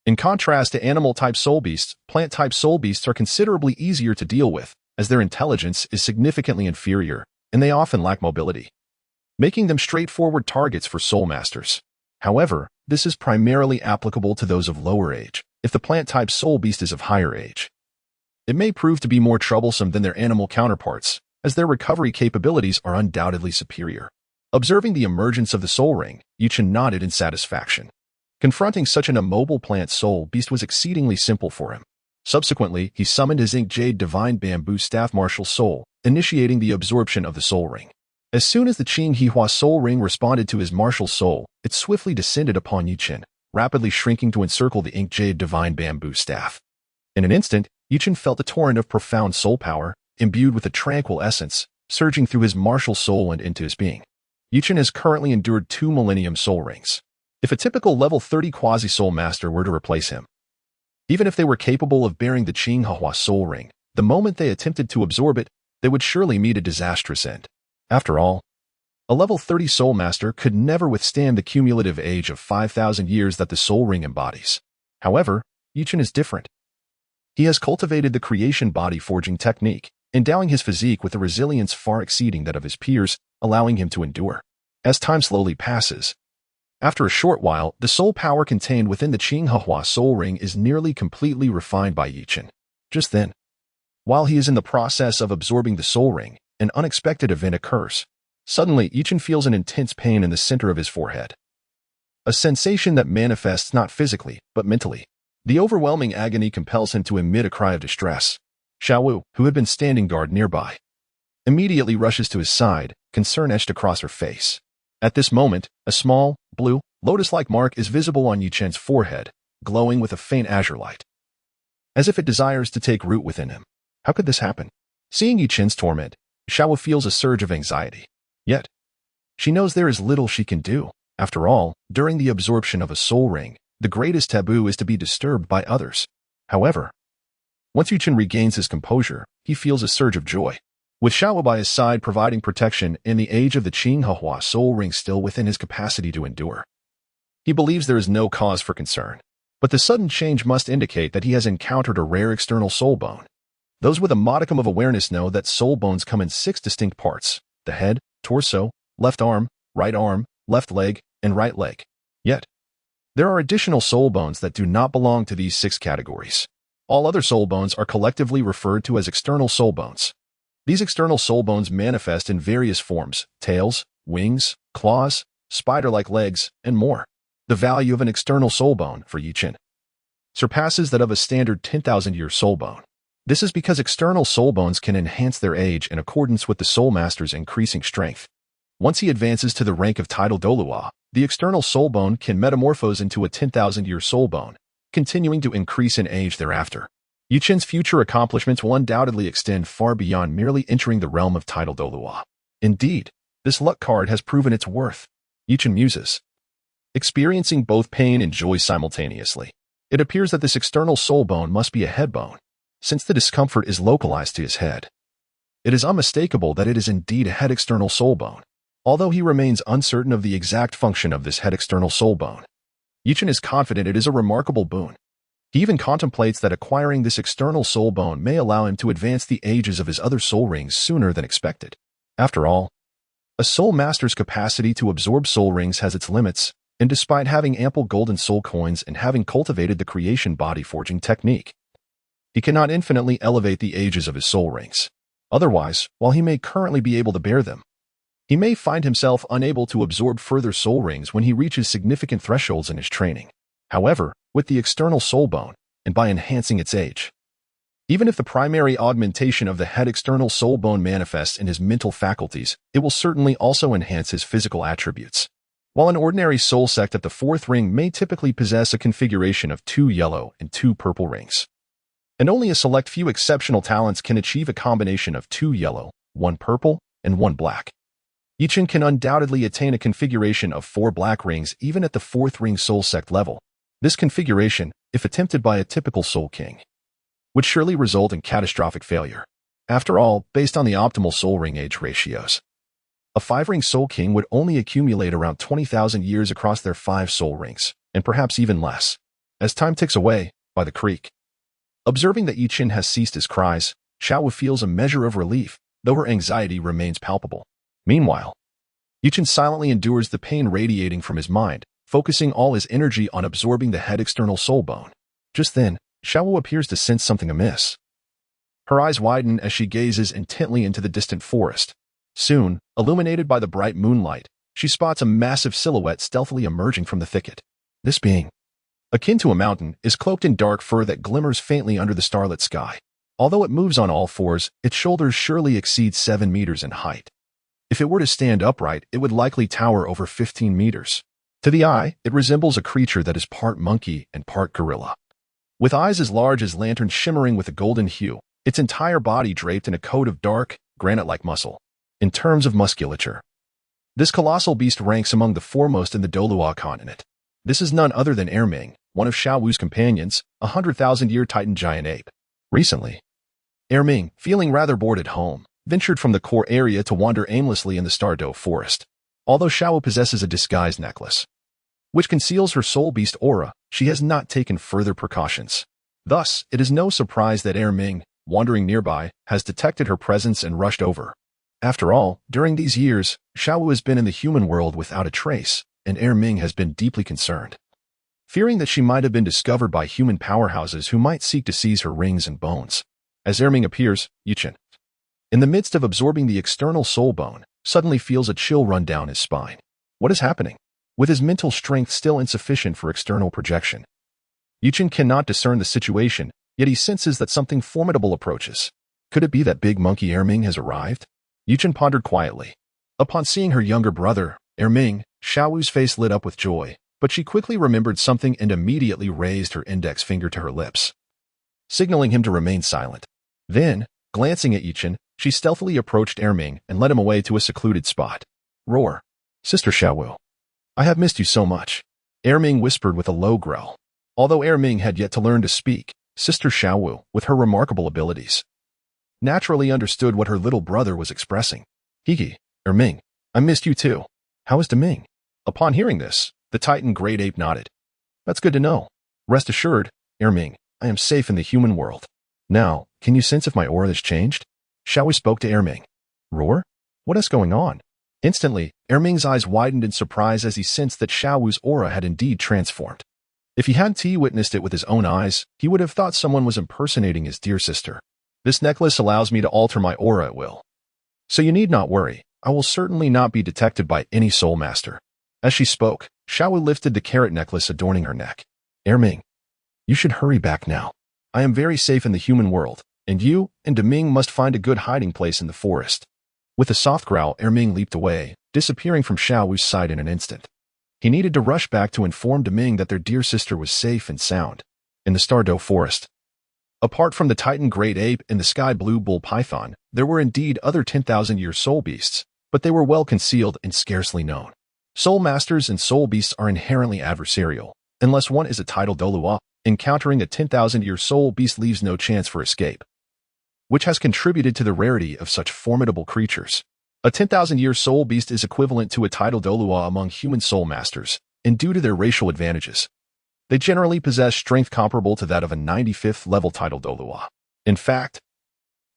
In contrast to animal-type soul beasts, plant-type soul beasts are considerably easier to deal with, as their intelligence is significantly inferior, and they often lack mobility, making them straightforward targets for soul masters. However, this is primarily applicable to those of lower age. If the plant-type soul beast is of higher age, it may prove to be more troublesome than their animal counterparts, as their recovery capabilities are undoubtedly superior. Observing the emergence of the soul ring, Yuchen nodded in satisfaction. Confronting such an immobile plant soul beast was exceedingly simple for him. Subsequently, he summoned his Ink Jade Divine Bamboo Staff Martial Soul, initiating the absorption of the soul ring. As soon as the Chingi Hua soul ring responded to his martial soul, it swiftly descended upon Yuchen, rapidly shrinking to encircle the Ink Jade Divine Bamboo Staff. In an instant, Yuchen felt a torrent of profound soul power, imbued with a tranquil essence, surging through his martial soul and into his being. Yuchen has currently endured 2 Millennium Soul Rings. If a typical level 30 Quasi-Soul Master were to replace him, even if they were capable of bearing the Chingi Hua soul ring, the moment they attempted to absorb it, they would surely meet a disastrous end. After all, a level 30 Soul Master could never withstand the cumulative age of 5,000 years that the soul ring embodies. However, Yuchen is different. He has cultivated the creation body forging technique, endowing his physique with a resilience far exceeding that of his peers, allowing him to endure. As time slowly passes, after a short while, the soul power contained within the Chingi Hua soul ring is nearly completely refined by Yuchen. Just then, while he is in the process of absorbing the soul ring, an unexpected event occurs. Suddenly, Yuchen feels an intense pain in the center of his forehead. A sensation that manifests not physically, but mentally. The overwhelming agony compels him to emit a cry of distress. Shiau, who had been standing guard nearby, immediately rushes to his side, concern etched across her face. At this moment, a small, blue, lotus-like mark is visible on Yuchen's forehead, glowing with a faint azure light, as if it desires to take root within him. How could this happen? Seeing Yuchen's torment, Shiau feels a surge of anxiety. Yet, she knows there is little she can do. After all, during the absorption of a soul ring, the greatest taboo is to be disturbed by others. However, once Yuchen regains his composure, he feels a surge of joy. With Shiau by his side providing protection and the age of the Chingi Hua soul ring still within his capacity to endure, he believes there is no cause for concern. But the sudden change must indicate that he has encountered a rare external soul bone. Those with a modicum of awareness know that soul bones come in 6 distinct parts: the head, torso, left arm, left leg, and right leg. Yet, there are additional soul bones that do not belong to these 6 categories. All other soul bones are collectively referred to as external soul bones. These external soul bones manifest in various forms: tails, wings, claws, spider-like legs, and more. The value of an external soul bone, for Yuchen, surpasses that of a standard 10,000-year soul bone. This is because external soul bones can enhance their age in accordance with the soul master's increasing strength. Once he advances to the rank of title Douluo, the external soul bone can metamorphose into a 10,000-year soul bone, continuing to increase in age thereafter. Yuchen's future accomplishments will undoubtedly extend far beyond merely entering the realm of title Douluo. Indeed, this luck card has proven its worth. Yuchen muses. experiencing both pain and joy simultaneously. It appears that this external soul bone must be a head bone, since the discomfort is localized to his head. It is unmistakable that it is indeed a head external soul bone, although he remains uncertain of the exact function of this head external soul bone. Yichen is confident it is a remarkable boon. He even contemplates that acquiring this external soul bone may allow him to advance the ages of his other soul rings sooner than expected. After all, a soul master's capacity to absorb soul rings has its limits, and despite having ample golden soul coins and having cultivated the creation body forging technique, he cannot infinitely elevate the ages of his soul rings. Otherwise, while he may currently be able to bear them, he may find himself unable to absorb further soul rings when he reaches significant thresholds in his training. However, with the external soul bone, and by enhancing its age, even if the primary augmentation of the head external soul bone manifests in his mental faculties, it will certainly also enhance his physical attributes. While an ordinary soul sect at the fourth ring may typically possess a configuration of 2 yellow and 2 purple rings, and only a select few exceptional talents can achieve a combination of 2 yellow, 1 purple, and 1 black. Yichen can undoubtedly attain a configuration of 4 black rings even at the 4th ring soul sect level. This configuration, if attempted by a typical soul king, would surely result in catastrophic failure. After all, based on the optimal soul ring age ratios, a 5-ring soul king would only accumulate around 20,000 years across their 5 soul rings, and perhaps even less. As time ticks away, by the creek, observing that Yichen has ceased his cries, Shiau feels a measure of relief, though her anxiety remains palpable. Meanwhile, Yichen silently endures the pain radiating from his mind, focusing all his energy on absorbing the head external soul bone. Just then, Shiau appears to sense something amiss. Her eyes widen as she gazes intently into the distant forest. Soon, illuminated by the bright moonlight, she spots a massive silhouette stealthily emerging from the thicket. This being, akin to a mountain, is cloaked in dark fur that glimmers faintly under the starlit sky. Although it moves on all fours, its shoulders surely exceed 7 meters in height. If it were to stand upright, it would likely tower over 15 meters. To the eye, it resembles a creature that is part monkey and part gorilla. With eyes as large as lanterns shimmering with a golden hue, its entire body draped in a coat of dark, granite-like muscle. In terms of musculature, this colossal beast ranks among the foremost in the Douluo Continent. This is none other than Erming, one of Shiau's companions, a 100,000-year Titan giant ape. Recently, Erming, feeling rather bored at home, ventured from the core area to wander aimlessly in the Stardo Forest. Although Shiau possesses a disguise necklace, which conceals her soul beast aura, she has not taken further precautions. Thus, it is no surprise that Erming, wandering nearby, has detected her presence and rushed over. After all, during these years, Shiau has been in the human world without a trace, and Erming has been deeply concerned, fearing that she might have been discovered by human powerhouses who might seek to seize her rings and bones. As Erming appears, Yichen, in the midst of absorbing the external soul bone, suddenly feels a chill run down his spine. What is happening? With his mental strength still insufficient for external projection, Yichen cannot discern the situation, yet he senses that something formidable approaches. Could it be that big monkey Erming has arrived? Yichen pondered quietly. Upon seeing her younger brother, Erming, Shiau's face lit up with joy, but she quickly remembered something and immediately raised her index finger to her lips, signaling him to remain silent. Then, glancing at Yichen, she stealthily approached Erming and led him away to a secluded spot. Roar. Sister Shiau, I have missed you so much, Erming whispered with a low growl. Although Erming had yet to learn to speak, Sister Shiau, with her remarkable abilities, naturally understood what her little brother was expressing. Hiki, Erming, I missed you too. How is Deming? Upon hearing this, the Titan Great Ape nodded. That's good to know. Rest assured, Erming, I am safe in the human world. Now, can you sense if my aura has changed? Shiau spoke to Erming. Roar? What is going on? Instantly, Erming's eyes widened in surprise as he sensed that Shiau's aura had indeed transformed. If he hadn't witnessed it with his own eyes, he would have thought someone was impersonating his dear sister. This necklace allows me to alter my aura at will. So you need not worry, I will certainly not be detected by any soul master. As she spoke, Shiau lifted the carrot necklace adorning her neck. Erming, you should hurry back now. I am very safe in the human world, and you and Deming must find a good hiding place in the forest. With a soft growl, Erming leaped away, disappearing from Shiau's sight in an instant. He needed to rush back to inform Deming that their dear sister was safe and sound. In the Stardo Forest, apart from the Titan Great Ape and the Sky Blue Bull Python, there were indeed other 10,000-year soul beasts, but they were well concealed and scarcely known. Soul Masters and Soul Beasts are inherently adversarial. Unless one is a titled Douluo, encountering a 10,000-year Soul Beast leaves no chance for escape, which has contributed to the rarity of such formidable creatures. A 10,000-year Soul Beast is equivalent to a titled Douluo among human Soul Masters, and due to their racial advantages, they generally possess strength comparable to that of a 95th level titled Douluo. In fact,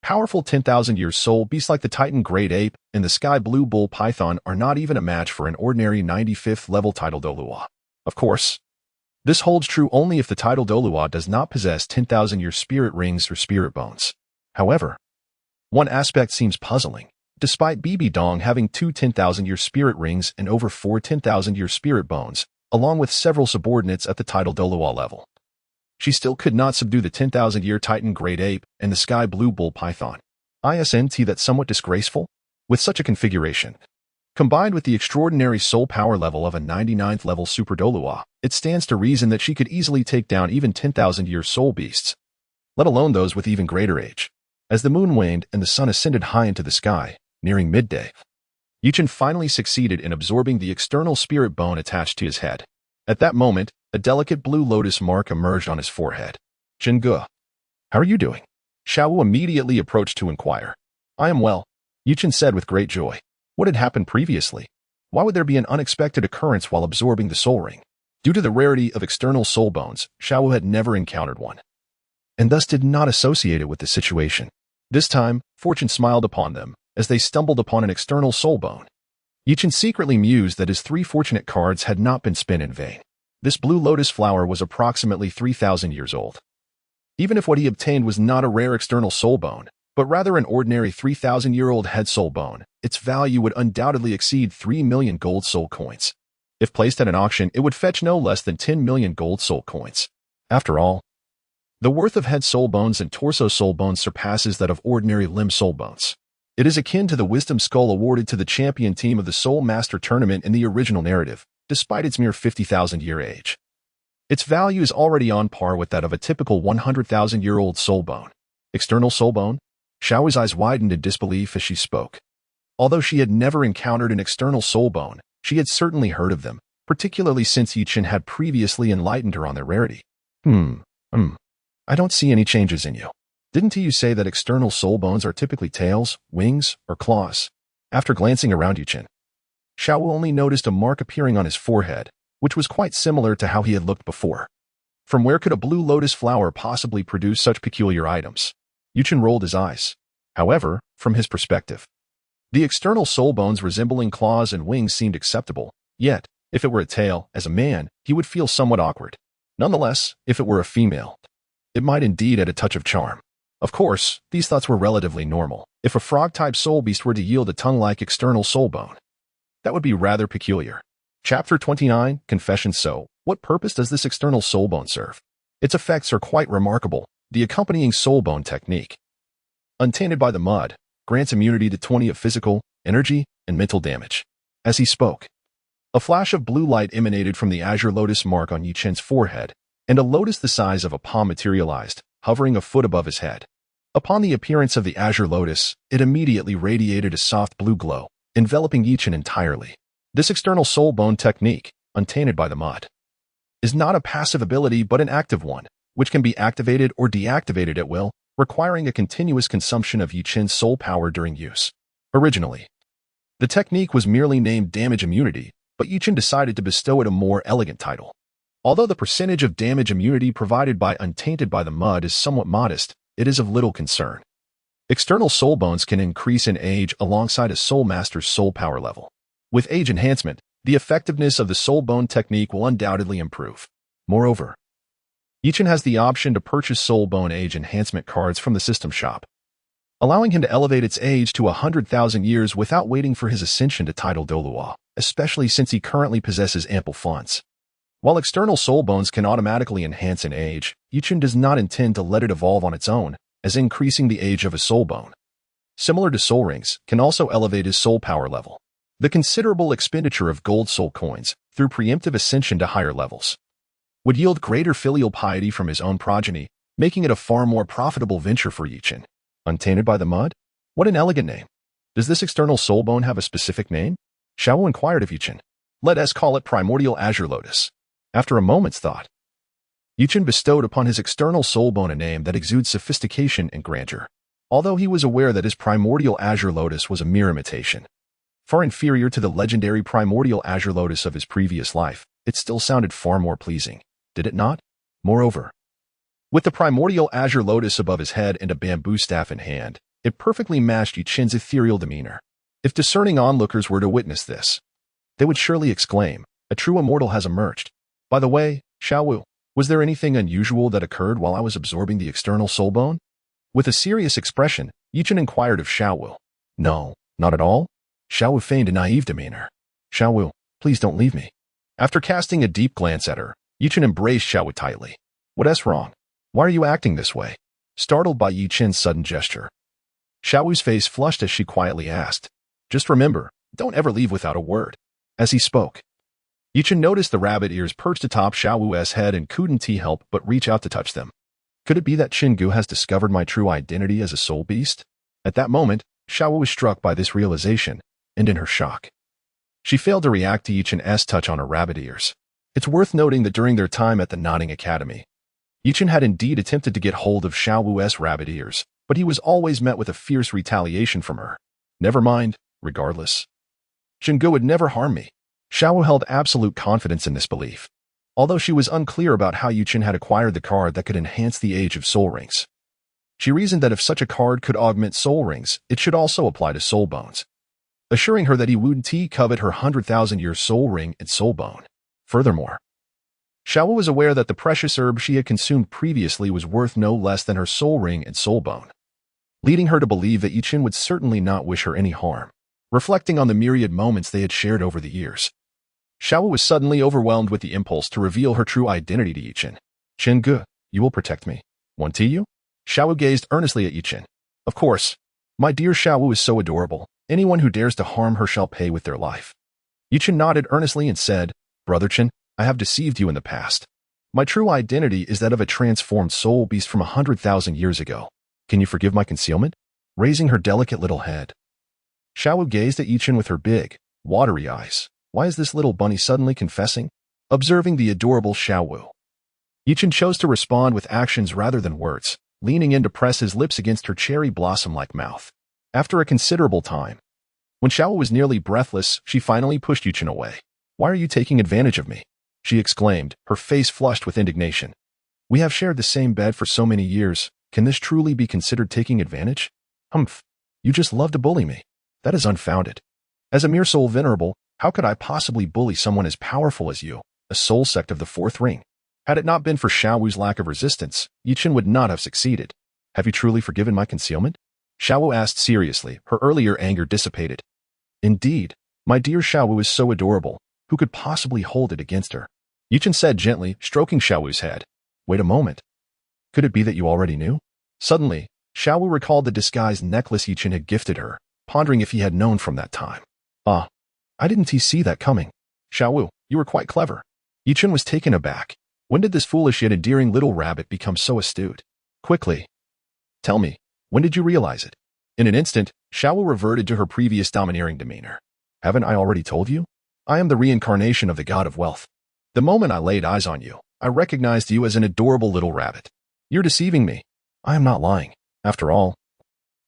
powerful 10,000-year Soul Beasts like the Titan Great Ape and the Sky Blue Bull Python are not even a match for an ordinary 95th level titled Douluo. Of course, this holds true only if the titled Douluo does not possess 10,000-year spirit rings or spirit bones. However, one aspect seems puzzling. Despite BB Dong having 2 10,000-year spirit rings and over 4 10,000-year spirit bones, along with several subordinates at the titled Douluo level, she still could not subdue the 10,000-year Titan Great Ape and the Sky Blue Bull Python. Isn't that somewhat disgraceful? With such a configuration, combined with the extraordinary soul power level of a 99th level Super Douluo, it stands to reason that she could easily take down even 10,000-year soul beasts, let alone those with even greater age. As the moon waned and the sun ascended high into the sky, nearing midday, Yuchen finally succeeded in absorbing the external spirit bone attached to his head. At that moment, a delicate blue lotus mark emerged on his forehead. Chingi, how are you doing? Shiau immediately approached to inquire. I am well, Yuchen said with great joy. What had happened previously? Why would there be an unexpected occurrence while absorbing the soul ring? Due to the rarity of external soul bones, Shiau had never encountered one, and thus did not associate it with the situation. This time, fortune smiled upon them, as they stumbled upon an external soul bone. Yuchen secretly mused that his 3 fortunate cards had not been spent in vain. This blue lotus flower was approximately 3,000 years old. Even if what he obtained was not a rare external soul bone, but rather an ordinary 3,000-year-old head soul bone, its value would undoubtedly exceed 3 million gold soul coins. If placed at an auction, it would fetch no less than 10 million gold soul coins. After all, the worth of head soul bones and torso soul bones surpasses that of ordinary limb soul bones. It is akin to the Wisdom Skull awarded to the champion team of the Soul Master Tournament in the original narrative, despite its mere 50,000-year age. Its value is already on par with that of a typical 100,000-year-old soul bone. External soul bone? Shiau's eyes widened in disbelief as she spoke. Although she had never encountered an external soul bone, she had certainly heard of them, particularly since Yuchen had previously enlightened her on their rarity. I don't see any changes in you. Didn't you say that external soul bones are typically tails, wings, or claws? After glancing around Yuchen, Shiau only noticed a mark appearing on his forehead, which was quite similar to how he had looked before. From where could a blue lotus flower possibly produce such peculiar items? Yuchen rolled his eyes. However, from his perspective, the external soul bones resembling claws and wings seemed acceptable, yet, if it were a tail, as a man, he would feel somewhat awkward. Nonetheless, if it were a female, it might indeed add a touch of charm. Of course, these thoughts were relatively normal. If a frog-type soul beast were to yield a tongue-like external soul bone, that would be rather peculiar. Chapter 29, Confession. So, what purpose does this external soul bone serve? Its effects are quite remarkable. The accompanying soul bone technique, untainted by the mud, grants immunity to 20 of physical, energy, and mental damage. As he spoke, a flash of blue light emanated from the azure lotus mark on Yuchen's forehead, and a lotus the size of a palm materialized, hovering a foot above his head. Upon the appearance of the azure lotus, it immediately radiated a soft blue glow, enveloping Yuchen entirely. This external soul bone technique, untainted by the mud, is not a passive ability but an active one, which can be activated or deactivated at will, requiring a continuous consumption of Yuchen's soul power during use. Originally, the technique was merely named Damage Immunity, but Yuchen decided to bestow it a more elegant title. Although the percentage of damage immunity provided by Untainted by the Mud is somewhat modest, it is of little concern. External soul bones can increase in age alongside a soul master's soul power level. With age enhancement, the effectiveness of the soul bone technique will undoubtedly improve. Moreover, Yuchen has the option to purchase soul bone age enhancement cards from the system shop, allowing him to elevate its age to 100,000 years without waiting for his ascension to title Douluo, especially since he currently possesses ample funds. While external soul bones can automatically enhance in age, Yuchen does not intend to let it evolve on its own, as increasing the age of a soul bone, similar to soul rings, can also elevate his soul power level. The considerable expenditure of gold soul coins, through preemptive ascension to higher levels, would yield greater filial piety from his own progeny, making it a far more profitable venture for Yuchen. Untainted by the Mud? What an elegant name. Does this external soul bone have a specific name? Shiau inquired of Yuchen. Let us call it Primordial Azure Lotus. After a moment's thought, Yuchen bestowed upon his external soul bone a name that exudes sophistication and grandeur. Although he was aware that his Primordial Azure Lotus was a mere imitation, far inferior to the legendary Primordial Azure Lotus of his previous life, it still sounded far more pleasing, did it not? Moreover, with the Primordial Azure Lotus above his head and a bamboo staff in hand, it perfectly matched Yuchen's ethereal demeanor. If discerning onlookers were to witness this, they would surely exclaim, "A true immortal has emerged." By the way, Shiau, was there anything unusual that occurred while I was absorbing the external soul bone? With a serious expression, Yuchen inquired of Shiau. No, not at all. Shiau feigned a naive demeanor. Shiau, please don't leave me. After casting a deep glance at her, Yuchen embraced Shiau tightly. What's wrong? Why are you acting this way? Startled by Yuchen's sudden gesture, Shiau's face flushed as she quietly asked, Just remember, don't ever leave without a word. As he spoke, Yuchen noticed the rabbit ears perched atop Shiau's head and couldn't help but reach out to touch them. Could it be that Chingu has discovered my true identity as a soul beast? At that moment, Shiau was struck by this realization, and in her shock, she failed to react to Yuchen's touch on her rabbit ears. It's worth noting that during their time at the Nodding Academy, Yuchen had indeed attempted to get hold of Shiau's rabbit ears, but he was always met with a fierce retaliation from her. Never mind, regardless. Chingu would never harm me. Shiau held absolute confidence in this belief, although she was unclear about how Yuchen had acquired the card that could enhance the age of soul rings. She reasoned that if such a card could augment soul rings, it should also apply to soul bones, assuring her that he wouldn't covet her 100,000-year soul ring and soul bone. Furthermore, Shiau was aware that the precious herb she had consumed previously was worth no less than her soul ring and soul bone, leading her to believe that Yuchen would certainly not wish her any harm. Reflecting on the myriad moments they had shared over the years, Shiau was suddenly overwhelmed with the impulse to reveal her true identity to Yuchen. Chingu, you will protect me, won't you? Shiau gazed earnestly at Yuchen. Of course. My dear Shiau is so adorable. Anyone who dares to harm her shall pay with their life. Yuchen nodded earnestly and said, Brother Chen, I have deceived you in the past. My true identity is that of a transformed soul beast from 100,000 years ago. Can you forgive my concealment? Raising her delicate little head, Shiau gazed at Yuchen with her big, watery eyes. Why is this little bunny suddenly confessing? Observing the adorable Shiau, Yuchen chose to respond with actions rather than words, leaning in to press his lips against her cherry blossom-like mouth. After a considerable time, when Shiau was nearly breathless, she finally pushed Yuchen away. Why are you taking advantage of me? She exclaimed, her face flushed with indignation. We have shared the same bed for so many years. Can this truly be considered taking advantage? Humph. You just love to bully me. That is unfounded. As a mere soul venerable, how could I possibly bully someone as powerful as you, a soul sect of the fourth ring? Had it not been for Shiau's lack of resistance, Yuchen would not have succeeded. Have you truly forgiven my concealment? Shiau asked seriously, her earlier anger dissipated. Indeed, my dear Shiau is so adorable. Who could possibly hold it against her? Yuchen said gently, stroking Shiau's head. Wait a moment. Could it be that you already knew? Suddenly, Shiau recalled the disguised necklace Yuchen had gifted her, pondering if he had known from that time. Ah, I didn't see that coming. Shiau, you were quite clever. Yuchen was taken aback. When did this foolish yet endearing little rabbit become so astute? Quickly. Tell me, when did you realize it? In an instant, Shiau reverted to her previous domineering demeanor. Haven't I already told you? I am the reincarnation of the god of wealth. The moment I laid eyes on you, I recognized you as an adorable little rabbit. You're deceiving me. I am not lying. After all,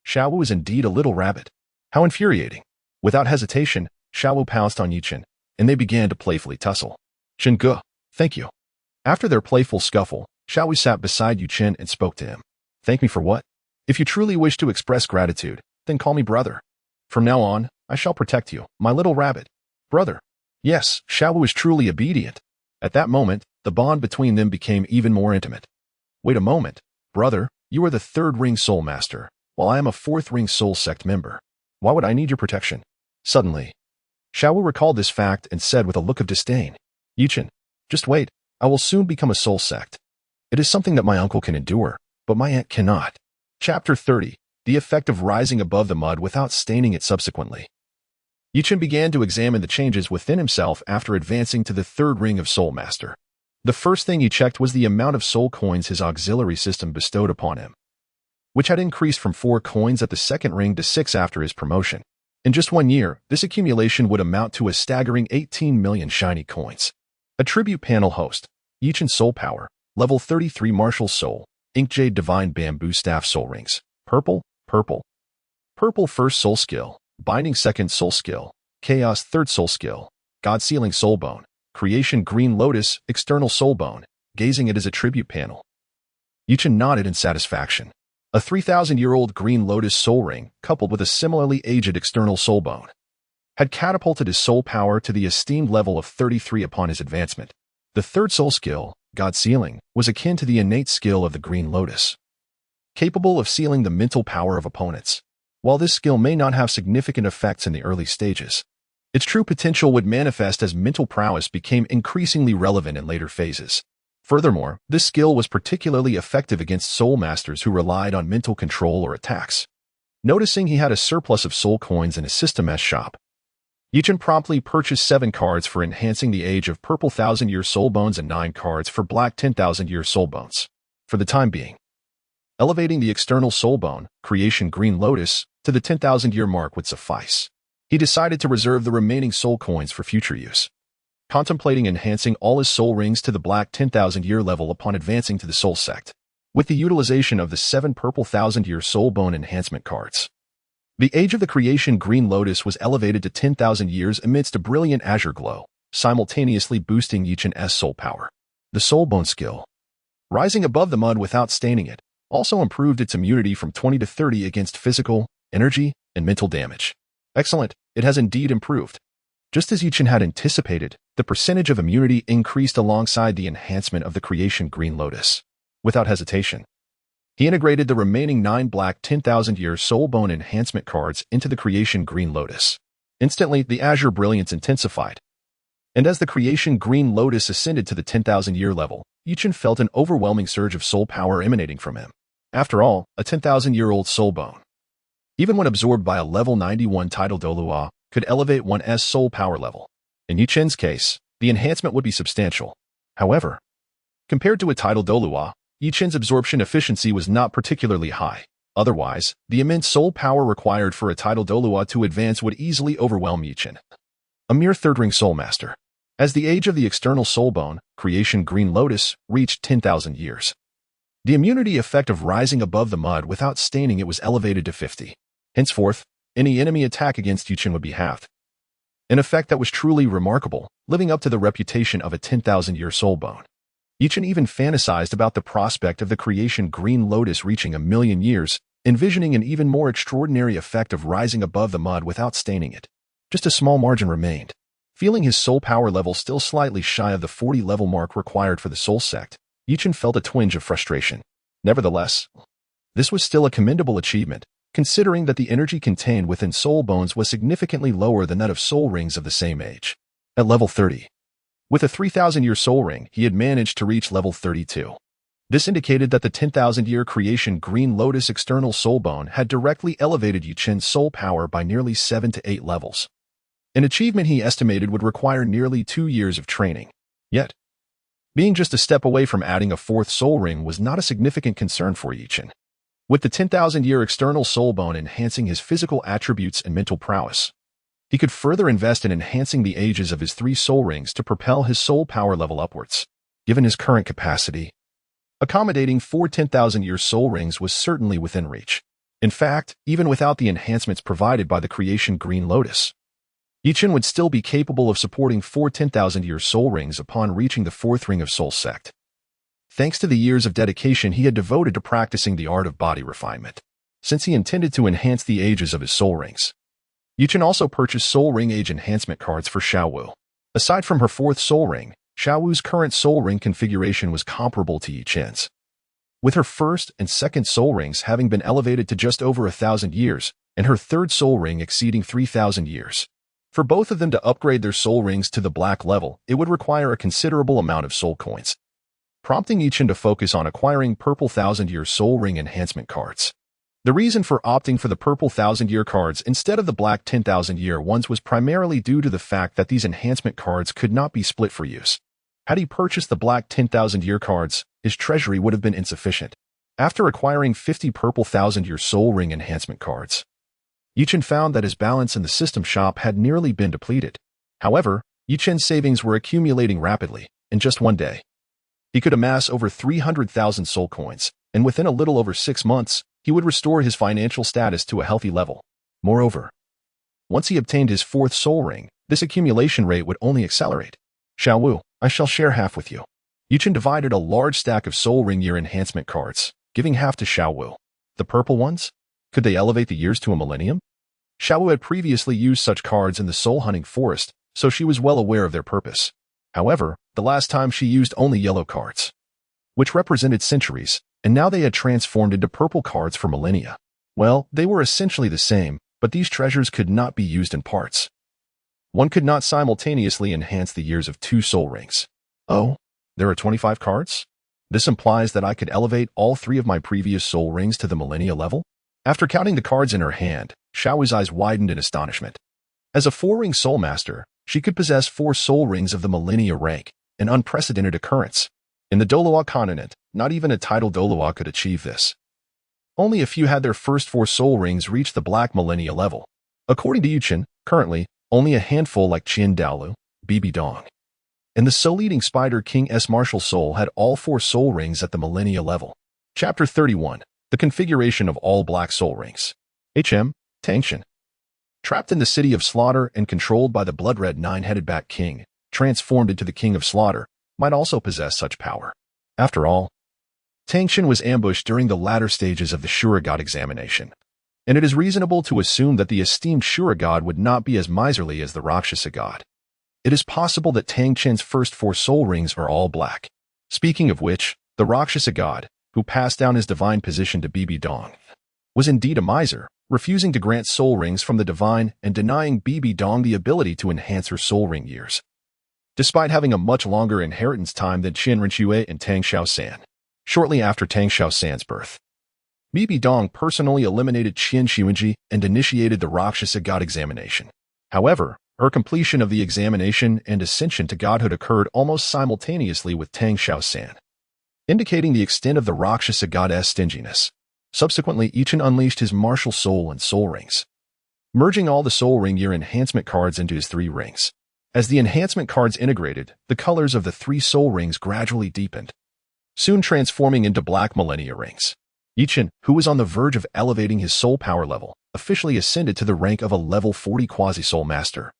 Shiau is indeed a little rabbit. How infuriating. Without hesitation, Shiau pounced on Yuchen, and they began to playfully tussle. Chingu, thank you. After their playful scuffle, Shiau sat beside Yuchen and spoke to him. Thank me for what? If you truly wish to express gratitude, then call me brother. From now on, I shall protect you, my little rabbit. Brother. Yes, Shiau is truly obedient. At that moment, the bond between them became even more intimate. Wait a moment, brother, you are the third ring soul master, while I am a fourth ring soul sect member. Why would I need your protection? Suddenly, Shiau recalled this fact and said with a look of disdain, Yuchen, just wait, I will soon become a soul sect. It is something that my uncle can endure, but my aunt cannot. Chapter 30, the effect of rising above the mud without staining it subsequently. Yuchen began to examine the changes within himself after advancing to the third ring of Soul Master. The first thing he checked was the amount of soul coins his auxiliary system bestowed upon him, which had increased from 4 coins at the second ring to 6 after his promotion. In just 1 year, this accumulation would amount to a staggering 18 million shiny coins. Attribute Panel Host, Yichin Soul Power, Level 33 Martial Soul, Inkjade Divine Bamboo Staff Soul Rings, Purple, Purple. Purple First Soul Skill, Binding Second Soul Skill, Chaos Third Soul Skill, God Sealing Soul Bone, Creation Green Lotus External Soul Bone, gazing at his attribute panel. Yichin nodded in satisfaction. A 3,000-year-old Green Lotus Soul Ring, coupled with a similarly aged external soul bone, had catapulted his soul power to the esteemed level of 33 upon his advancement. The third soul skill, God Sealing, was akin to the innate skill of the Green Lotus, capable of sealing the mental power of opponents. While this skill may not have significant effects in the early stages, its true potential would manifest as mental prowess became increasingly relevant in later phases. Furthermore, this skill was particularly effective against soul masters who relied on mental control or attacks. Noticing he had a surplus of soul coins in his system S shop, Yichin promptly purchased 7 cards for enhancing the age of Purple 1,000-year soul bones and 9 cards for Black 10,000-year soul bones. For the time being, elevating the external soul bone, Creation Green Lotus, to the 10,000-year mark would suffice. He decided to reserve the remaining soul coins for future use, contemplating enhancing all his soul rings to the Black 10,000-year level upon advancing to the Soul Sect, with the utilization of the 7 Purple 1,000-year soul bone enhancement cards. The age of the Creation Green Lotus was elevated to 10,000 years amidst a brilliant azure glow, simultaneously boosting Yichin's soul power. The soul bone skill, rising above the mud without staining it, also improved its immunity from 20 to 30 against physical, energy, and mental damage. Excellent, it has indeed improved. Just as Yichin had anticipated, the percentage of immunity increased alongside the enhancement of the Creation Green Lotus. Without hesitation, he integrated the remaining 9 Black 10,000-year soul bone enhancement cards into the Creation Green Lotus. Instantly, the azure brilliance intensified, and as the Creation Green Lotus ascended to the 10,000-year level, Yichin felt an overwhelming surge of soul power emanating from him. After all, a 10,000-year-old soul bone, even when absorbed by a level 91 title Douluo, could elevate one's soul power level. In Yichin's case, the enhancement would be substantial. However, compared to a title Douluo, Yichin's absorption efficiency was not particularly high. Otherwise, the immense soul power required for a title Douluo to advance would easily overwhelm Yichin, a mere third-ring soul master. As the age of the external soul bone, Creation Green Lotus, reached 10,000 years, the immunity effect of rising above the mud without staining it was elevated to 50. Henceforth, any enemy attack against Yichin would be halved. An effect that was truly remarkable, living up to the reputation of a 10,000-year soul bone. Yichin even fantasized about the prospect of the Creation Green Lotus reaching 1,000,000 years, envisioning an even more extraordinary effect of rising above the mud without staining it. Just a small margin remained. Feeling his soul power level still slightly shy of the 40-level mark required for the Soul Sect, Yichin felt a twinge of frustration. Nevertheless, this was still a commendable achievement, considering that the energy contained within soul bones was significantly lower than that of soul rings of the same age. At level 30, with a 3,000-year soul ring, he had managed to reach level 32. This indicated that the 10,000-year Creation Green Lotus external soul bone had directly elevated Yichin's soul power by nearly 7 to 8 levels. An achievement he estimated would require nearly 2 years of training. Yet, being just a step away from adding a 4th soul ring was not a significant concern for Yichin. With the 10,000-year external soul bone enhancing his physical attributes and mental prowess, he could further invest in enhancing the ages of his 3 soul rings to propel his soul power level upwards. Given his current capacity, accommodating 4 10,000-year soul rings was certainly within reach. In fact, even without the enhancements provided by the Creation Green Lotus, Yichin would still be capable of supporting 4 10,000-year soul rings upon reaching the 4th ring of Soul Sect. Thanks to the years of dedication he had devoted to practicing the art of body refinement, since he intended to enhance the ages of his soul rings, Yichin also purchased soul ring age enhancement cards for Shiau. Aside from her 4th soul ring, Xiao's current soul ring configuration was comparable to Yichin's, with her 1st and 2nd soul rings having been elevated to just over 1,000 years, and her 3rd soul ring exceeding 3,000 years. For both of them to upgrade their soul rings to the black level, it would require a considerable amount of soul coins, prompting Yichin to focus on acquiring purple 1,000-year soul ring enhancement cards. The reason for opting for the purple 1,000-year cards instead of the black 10,000-year ones was primarily due to the fact that these enhancement cards could not be split for use. Had he purchased the black 10,000-year cards, his treasury would have been insufficient. After acquiring 50 purple 1,000-year soul ring enhancement cards, Yichen found that his balance in the system shop had nearly been depleted. However, Yichen's savings were accumulating rapidly. In just one day, he could amass over 300,000 soul coins, and within a little over 6 months, he would restore his financial status to a healthy level. Moreover, once he obtained his 4th soul ring, this accumulation rate would only accelerate. Xiao, I shall share half with you. Yichen divided a large stack of soul ring year enhancement cards, giving half to Xiao. The purple ones? Could they elevate the years to a millennium? Xiao had previously used such cards in the soul hunting forest, so she was well aware of their purpose. However, the last time she used only yellow cards, which represented centuries, and now they had transformed into purple cards for millennia. Well, they were essentially the same, but these treasures could not be used in parts. One could not simultaneously enhance the years of 2 soul rings. Oh, there are 25 cards? This implies that I could elevate all 3 of my previous soul rings to the millennia level? After counting the cards in her hand, Xiao's eyes widened in astonishment. As a 4-ring soul master, she could possess 4 soul rings of the millennia rank, an unprecedented occurrence. In the Douluo Continent, not even a titled Douluo could achieve this. Only a few had their first 4 soul rings reach the black millennia level. According to Yuchen, currently, only a handful like Qin Daolu, Bibi Dong, and the soul-eating spider King S. Martial Soul had all 4 soul rings at the millennia level. Chapter 31. The configuration of all black soul rings. Tang San. Trapped in the city of slaughter and controlled by the blood-red 9-headed bat king, transformed into the king of slaughter, might also possess such power. After all, Tang San was ambushed during the latter stages of the Shura God examination, and it is reasonable to assume that the esteemed Shura God would not be as miserly as the Rakshasa God. It is possible that Tang San's first 4 soul rings are all black. Speaking of which, the Rakshasa God, who passed down his divine position to Bibi Dong, was indeed a miser, refusing to grant soul rings from the divine and denying Bibi Dong the ability to enhance her soul ring years. Despite having a much longer inheritance time than Qian Rinxue and Tang San. Shortly after Tang San's birth, Bibi Dong personally eliminated Qian Xuanji and initiated the Rakshasa God examination. However, her completion of the examination and ascension to godhood occurred almost simultaneously with Tang San, indicating the extent of the Rakshasa God's stinginess. Subsequently, Yichen unleashed his martial soul and soul rings, merging all the soul ring year enhancement cards into his 3 rings. As the enhancement cards integrated, the colors of the 3 soul rings gradually deepened, soon transforming into black millennia rings. Yichen, who was on the verge of elevating his soul power level, officially ascended to the rank of a level 40 quasi-soul master.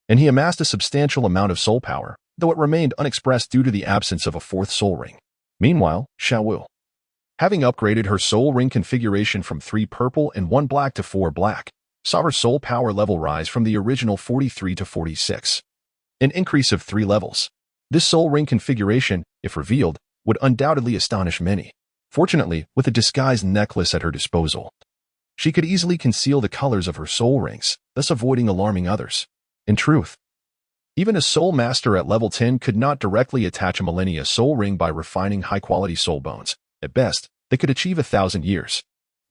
And he amassed a substantial amount of soul power, though it remained unexpressed due to the absence of a 4th soul ring. Meanwhile, Xiao, having upgraded her soul ring configuration from 3 purple and 1 black to 4 black, saw her soul power level rise from the original 43 to 46. An increase of 3 levels. This soul ring configuration, if revealed, would undoubtedly astonish many. Fortunately, with a disguised necklace at her disposal, she could easily conceal the colors of her soul rings, thus avoiding alarming others. In truth, even a soul master at level 10 could not directly attach a millennia soul ring by refining high-quality soul bones. At best, they could achieve 1,000 years.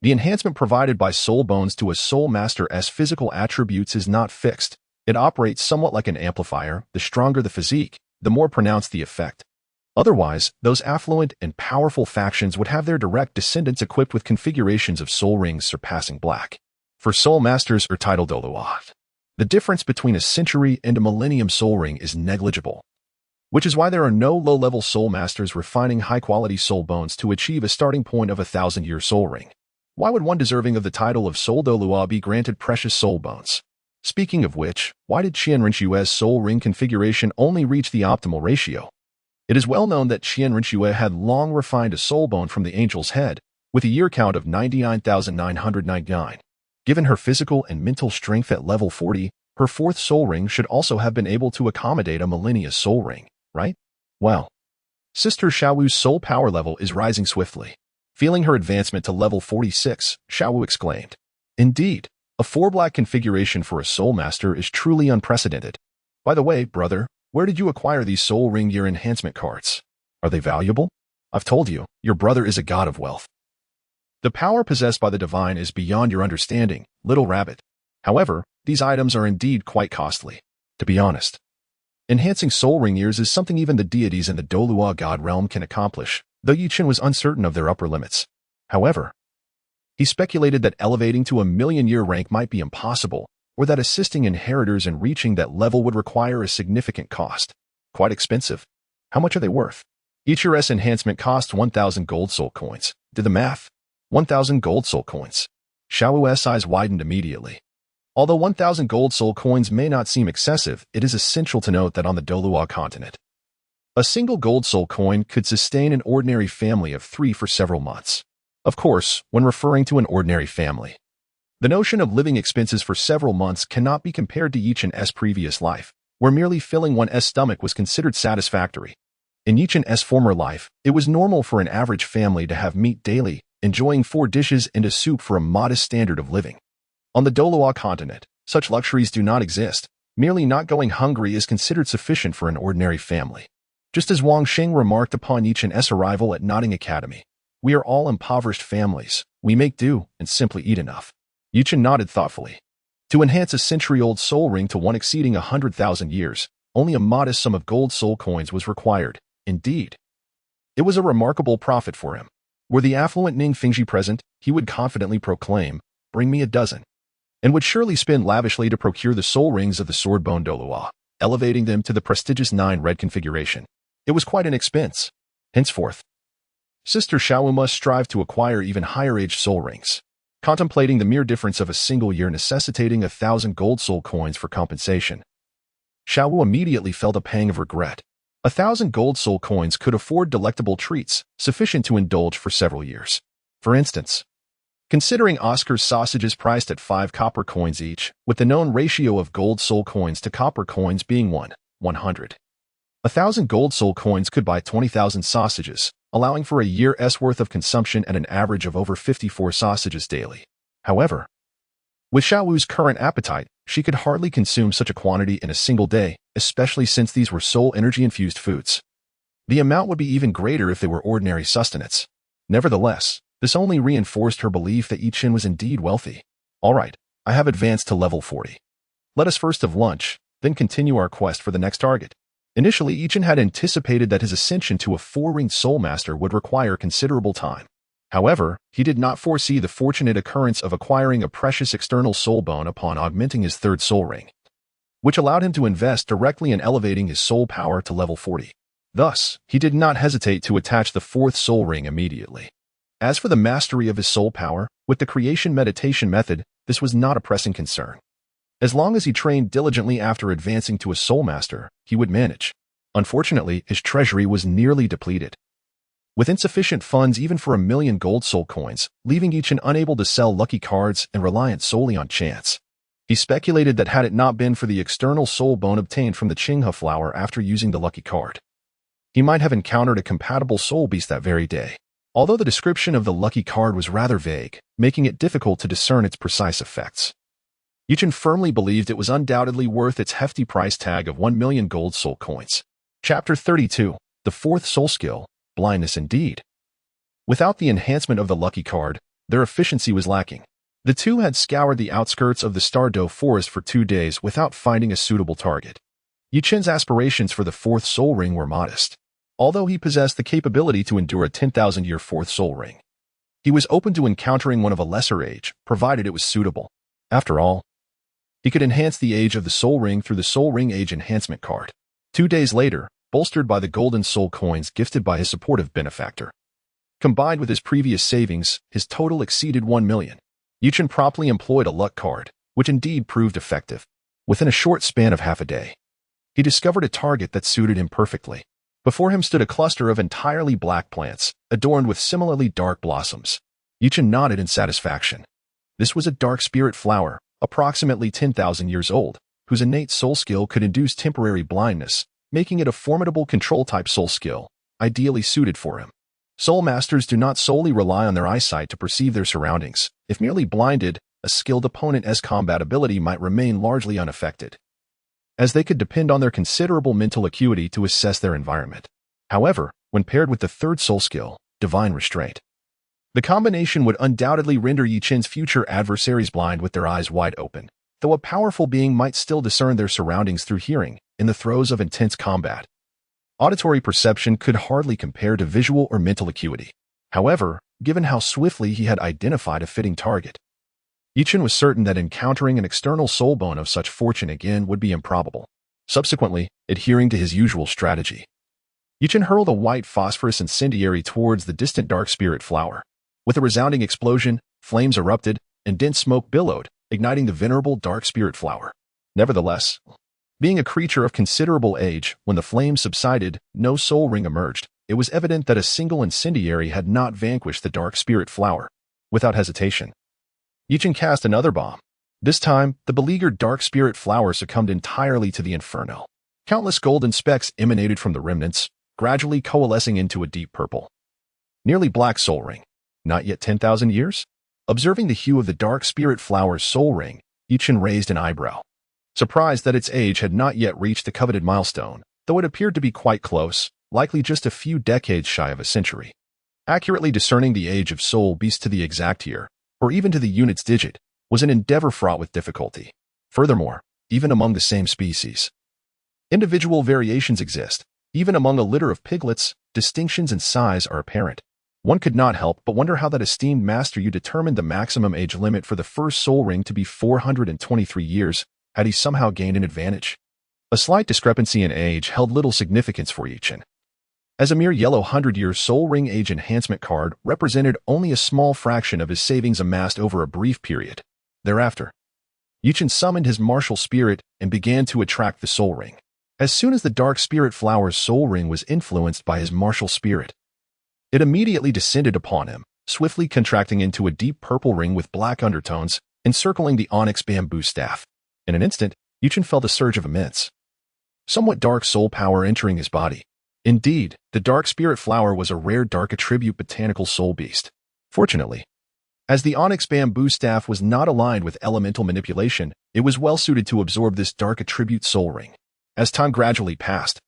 The enhancement provided by soul bones to a soul master's physical attributes is not fixed. It operates somewhat like an amplifier. The stronger the physique, the more pronounced the effect. Otherwise, those affluent and powerful factions would have their direct descendants equipped with configurations of soul rings surpassing black. For soul masters or titled Douluo, the difference between a century and a millennium soul ring is negligible, which is why there are no low-level soul masters refining high-quality soul bones to achieve a starting point of a 1,000-year soul ring. Why would one deserving of the title of Soul Douluo be granted precious soul bones? Speaking of which, why did Qian Rinxue's soul ring configuration only reach the optimal ratio? It is well known that Qian Rinxue had long refined a soul bone from the angel's head, with a year count of 99,999. Given her physical and mental strength at level 40, her 4th soul ring should also have been able to accommodate a millennia soul ring, right? Well, Sister Xiao's soul power level is rising swiftly. Feeling her advancement to level 46, Xiao exclaimed, "Indeed, a 4-black configuration for a soul master is truly unprecedented. By the way, brother, where did you acquire these soul ring year enhancement cards? Are they valuable? I've told you, your brother is a god of wealth. The power possessed by the divine is beyond your understanding, little rabbit. However, these items are indeed quite costly. To be honest, enhancing soul ring years is something even the deities in the Douluo god realm can accomplish, though Yichen was uncertain of their upper limits. However, He speculated that elevating to a million-year rank might be impossible, or that assisting inheritors in reaching that level would require a significant cost. Quite expensive. How much are they worth? Each year's enhancement cost 1,000 gold soul coins. Did the math? 1,000 gold soul coins. Shiau's eyes widened immediately. Although 1,000 gold soul coins may not seem excessive, it is essential to note that on the Douluo Continent, a single gold soul coin could sustain an ordinary family of 3 for several months. Of course, when referring to an ordinary family, the notion of living expenses for several months cannot be compared to Yichen's previous life, where merely filling one's stomach was considered satisfactory. In Yichen's former life, it was normal for an average family to have meat daily, enjoying 4 dishes and a soup for a modest standard of living. On the Douluo Continent, such luxuries do not exist. Merely not going hungry is considered sufficient for an ordinary family. Just as Wang Xing remarked upon Yichen's arrival at Dormitory Academy, "We are all impoverished families. We make do and simply eat enough." Yichen nodded thoughtfully. To enhance a century-old soul ring to one exceeding 100,000 years, only a modest sum of gold soul coins was required. Indeed, it was a remarkable profit for him. Were the affluent Ning Fingji present, he would confidently proclaim, "Bring me a dozen," and would surely spend lavishly to procure the soul rings of the sword-bone Douluo, elevating them to the prestigious 9 red configuration. It was quite an expense. Henceforth, Sister Shiau must strive to acquire even higher-aged soul rings, contemplating the mere difference of a single year necessitating 1,000 gold soul coins for compensation. Shiau immediately felt a pang of regret. 1,000 gold soul coins could afford delectable treats, sufficient to indulge for several years. For instance, considering Oscar's sausages priced at 5 copper coins each, with the known ratio of gold soul coins to copper coins being 100. 1,000 gold soul coins could buy 20,000 sausages, allowing for a year's worth of consumption at an average of over 54 sausages daily. However, with Xiao's current appetite, she could hardly consume such a quantity in a single day, especially since these were soul energy-infused foods. The amount would be even greater if they were ordinary sustenance. Nevertheless, this only reinforced her belief that Yichen was indeed wealthy. All right, I have advanced to level 40. Let us first have lunch, then continue our quest for the next target. Initially, Yichen had anticipated that his ascension to a 4-ringed soul master would require considerable time. However, he did not foresee the fortunate occurrence of acquiring a precious external soul bone upon augmenting his 3rd soul ring, which allowed him to invest directly in elevating his soul power to level 40. Thus, he did not hesitate to attach the 4th soul ring immediately. As for the mastery of his soul power, with the creation meditation method, this was not a pressing concern. As long as he trained diligently after advancing to a soul master, he would manage. Unfortunately, his treasury was nearly depleted, with insufficient funds even for 1,000,000 gold soul coins, leaving Yichen unable to sell lucky cards and reliant solely on chance. He speculated that had it not been for the external soul bone obtained from the Chingi Hua flower after using the lucky card, he might have encountered a compatible soul beast that very day. Although the description of the lucky card was rather vague, making it difficult to discern its precise effects, Yichen firmly believed it was undoubtedly worth its hefty price tag of 1,000,000 gold soul coins. Chapter 32. The 4th soul skill, blindness indeed. Without the enhancement of the lucky card, their efficiency was lacking. The two had scoured the outskirts of the Stardo Forest for 2 days without finding a suitable target. Yichen's aspirations for the 4th soul ring were modest. Although he possessed the capability to endure a 10,000-year 4th soul ring, he was open to encountering one of a lesser age, provided it was suitable. After all, he could enhance the age of the soul ring through the soul ring age enhancement card. 2 days later, bolstered by the golden soul coins gifted by his supportive benefactor, combined with his previous savings, his total exceeded 1,000,000. Yichen promptly employed a luck card, which indeed proved effective. Within a short span of half a day, he discovered a target that suited him perfectly. Before him stood a cluster of entirely black plants, adorned with similarly dark blossoms. Yichen nodded in satisfaction. This was a dark spirit flower, approximately 10,000 years old, whose innate soul skill could induce temporary blindness, making it a formidable control-type soul skill, ideally suited for him. Soul masters do not solely rely on their eyesight to perceive their surroundings. If merely blinded, a skilled opponent's combat ability might remain largely unaffected, as they could depend on their considerable mental acuity to assess their environment. However, when paired with the 3rd soul skill, divine restraint, the combination would undoubtedly render Yichen's future adversaries blind with their eyes wide open, though a powerful being might still discern their surroundings through hearing, in the throes of intense combat. Auditory perception could hardly compare to visual or mental acuity. However, given how swiftly he had identified a fitting target. Yichen was certain that encountering an external soul bone of such fortune again would be improbable. Subsequently, adhering to his usual strategy, Yichen hurled a white phosphorus incendiary towards the distant dark spirit flower. With a resounding explosion, flames erupted, and dense smoke billowed, igniting the venerable dark spirit flower. Nevertheless, being a creature of considerable age, when the flames subsided, no soul ring emerged. It was evident that a single incendiary had not vanquished the dark spirit flower. Without hesitation, Yichen cast another bomb. This time, the beleaguered dark spirit flower succumbed entirely to the inferno. Countless golden specks emanated from the remnants, gradually coalescing into a deep purple. Nearly black soul ring. Not yet 10,000 years? Observing the hue of the dark spirit flower's soul ring, Yichen raised an eyebrow, surprised that its age had not yet reached the coveted milestone, though it appeared to be quite close, likely just a few decades shy of a century. Accurately discerning the age of soul beasts to the exact year, or even to the unit's digit, was an endeavor fraught with difficulty. Furthermore, even among the same species, individual variations exist. Even among a litter of piglets, distinctions in size are apparent. One could not help but wonder how that esteemed master Yu determined the maximum age limit for the first soul ring to be 423 years. Had he somehow gained an advantage? A slight discrepancy in age held little significance for Yichen, as a mere yellow 100-year soul ring age enhancement card represented only a small fraction of his savings amassed over a brief period. Thereafter, Yichen summoned his martial spirit and began to attract the soul ring. As soon as the dark spirit flower's soul ring was influenced by his martial spirit, it immediately descended upon him, swiftly contracting into a deep purple ring with black undertones, encircling the onyx bamboo staff. In an instant, Yichen felt a surge of immense, somewhat dark soul power entering his body. Indeed, the dark spirit flower was a rare dark attribute botanical soul beast. Fortunately, as the onyx bamboo staff was not aligned with elemental manipulation, it was well suited to absorb this dark attribute soul ring. As time gradually passed,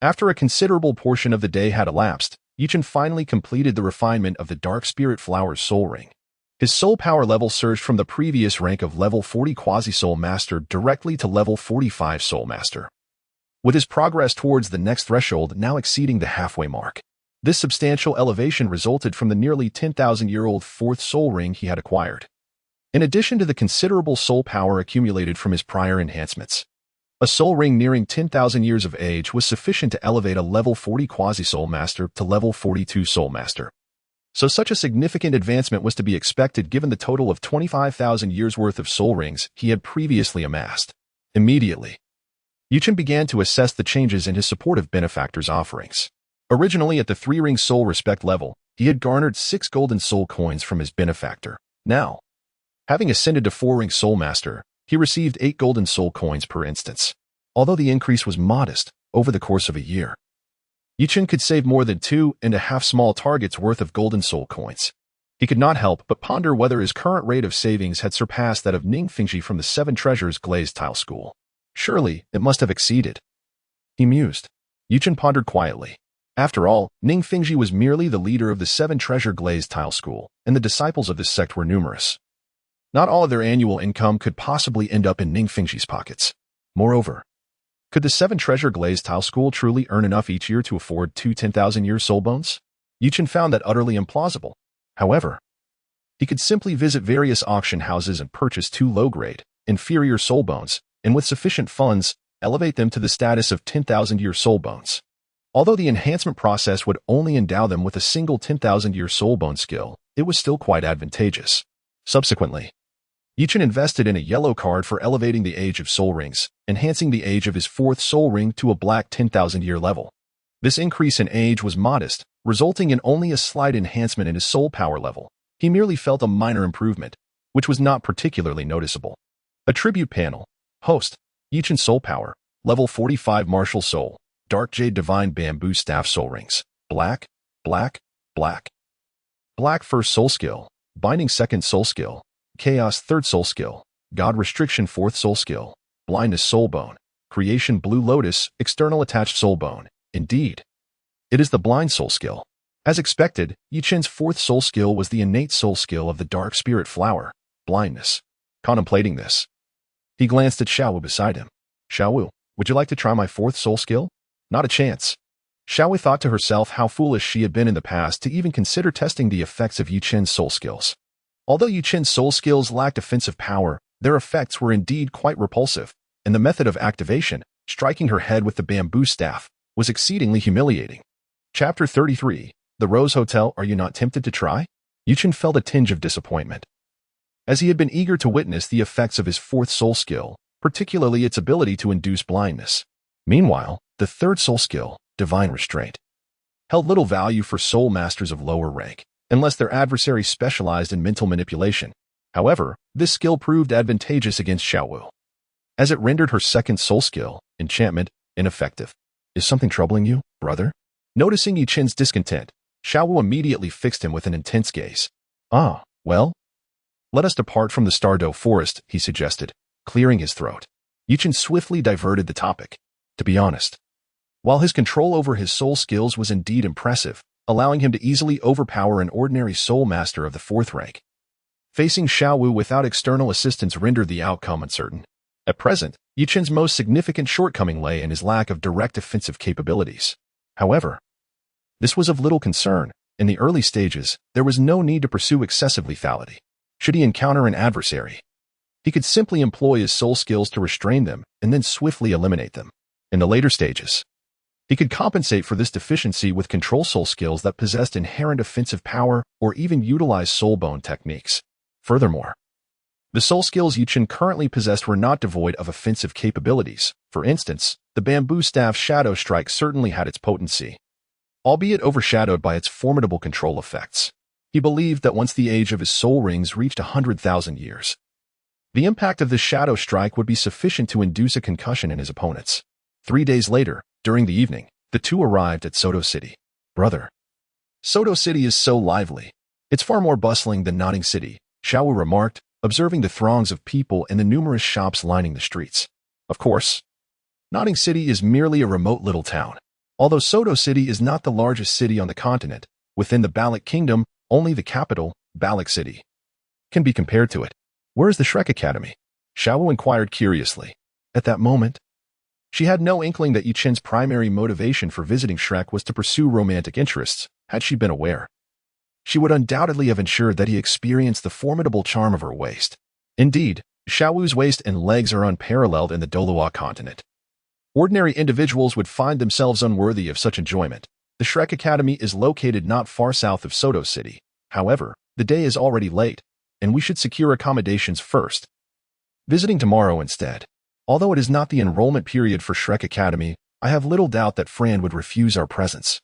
after a considerable portion of the day had elapsed, Yichen finally completed the refinement of the dark spirit flower's soul ring. His soul power level surged from the previous rank of level 40 quasi-soul master directly to level 45 soul master, with his progress towards the next threshold now exceeding the halfway mark. This substantial elevation resulted from the nearly 10,000-year-old fourth soul ring he had acquired, in addition to the considerable soul power accumulated from his prior enhancements. A soul ring nearing 10,000 years of age was sufficient to elevate a level 40 quasi-soul master to level 42 soul master. So such a significant advancement was to be expected given the total of 25,000 years worth of soul rings he had previously amassed. Immediately, Yichen began to assess the changes in his supportive benefactor's offerings. Originally at the 3-ring soul respect level, he had garnered 6 golden soul coins from his benefactor. Now, having ascended to 4-ring soul master, he received 8 golden soul coins per instance. Although the increase was modest, over the course of a year, Yichen could save more than 2.5 small targets worth of golden soul coins. He could not help but ponder whether his current rate of savings had surpassed that of Ningfengji from the 7 Treasures glazed tile school. Surely, it must have exceeded. He mused. Yichen pondered quietly. After all, Ningfengji was merely the leader of the 7 Treasure glazed tile school, and the disciples of this sect were numerous. Not all of their annual income could possibly end up in Ningfengji's pockets. Moreover, could the 7 Treasure glazed tile school truly earn enough each year to afford 2 10,000-year soul bones? Yichen found that utterly implausible. However, he could simply visit various auction houses and purchase 2 low-grade, inferior soul bones, and with sufficient funds, elevate them to the status of 10,000-year soul bones. Although the enhancement process would only endow them with a single 10,000-year soul bone skill, it was still quite advantageous. Subsequently, Yichen invested in a yellow card for elevating the age of soul rings, enhancing the age of his 4th soul ring to a black 10,000-year level. This increase in age was modest, resulting in only a slight enhancement in his soul power level. He merely felt a minor improvement, which was not particularly noticeable. Attribute panel. Host. Yichen soul power. Level 45 martial soul. Dark jade divine bamboo staff soul rings. Black, black, black. Black first soul skill. Binding second soul skill. Chaos 3rd soul skill, God restriction 4th soul skill, blindness soul bone, creation blue lotus, external attached soul bone. Indeed, it is the blind soul skill. As expected, Yichen's 4th soul skill was the innate soul skill of the dark spirit flower, blindness. Contemplating this, he glanced at Shiau beside him. Shiau, would you like to try my 4th soul skill? Not a chance. Xiaowei thought to herself how foolish she had been in the past to even consider testing the effects of Yu Qin's soul skills. Although Yu Qin's soul skills lacked offensive power, their effects were indeed quite repulsive, and the method of activation, striking her head with the bamboo staff, was exceedingly humiliating. Chapter 33. The Rose Hotel. Are you not tempted to try? Yu Qin felt a tinge of disappointment, as he had been eager to witness the effects of his fourth soul skill, particularly its ability to induce blindness. Meanwhile, the third soul skill, Divine Restraint, held little value for soul masters of lower rank, unless their adversary specialized in mental manipulation. However, this skill proved advantageous against Xiaowei, as it rendered her second soul skill, Enchantment, ineffective. Is something troubling you, brother? Noticing Yu Qin's discontent, Xiaowei immediately fixed him with an intense gaze. Ah, well? Let us depart from the Stardo Forest, he suggested, clearing his throat. Yu Qin swiftly diverted the topic. To be honest, while his control over his soul skills was indeed impressive, allowing him to easily overpower an ordinary soul master of the fourth rank, facing Xiaowei without external assistance rendered the outcome uncertain. At present, Yu Qin's most significant shortcoming lay in his lack of direct offensive capabilities. However, this was of little concern. In the early stages, there was no need to pursue excessive lethality. Should he encounter an adversary, he could simply employ his soul skills to restrain them and then swiftly eliminate them. In the later stages, he could compensate for this deficiency with control soul skills that possessed inherent offensive power or even utilize soul bone techniques. Furthermore, the soul skills Yu Qin currently possessed were not devoid of offensive capabilities. For instance, the bamboo staff Shadow Strike certainly had its potency, albeit overshadowed by its formidable control effects. He believed that once the age of his soul rings reached 100,000 years, the impact of this Shadow Strike would be sufficient to induce a concussion in his opponents. 3 days later, during the evening, the two arrived at Soto City. Brother, Soto City is so lively. It's far more bustling than Nodding City, Xiaowei remarked, observing the throngs of people and the numerous shops lining the streets. Of course, Nodding City is merely a remote little town. Although Soto City is not the largest city on the continent, within the Balik Kingdom, only the capital, Balik City, can be compared to it. Where is the Shrek Academy? Xiaowei inquired curiously. At that moment, she had no inkling that Yu Qin's primary motivation for visiting Shrek was to pursue romantic interests. Had she been aware, she would undoubtedly have ensured that he experienced the formidable charm of her waist. Indeed, Xiaowei's waist and legs are unparalleled in the Douluo Continent. Ordinary individuals would find themselves unworthy of such enjoyment. The Shrek Academy is located not far south of Soto City. However, the day is already late, and we should secure accommodations first, visiting tomorrow instead. Although it is not the enrollment period for Shrek Academy, I have little doubt that Fran would refuse our presence,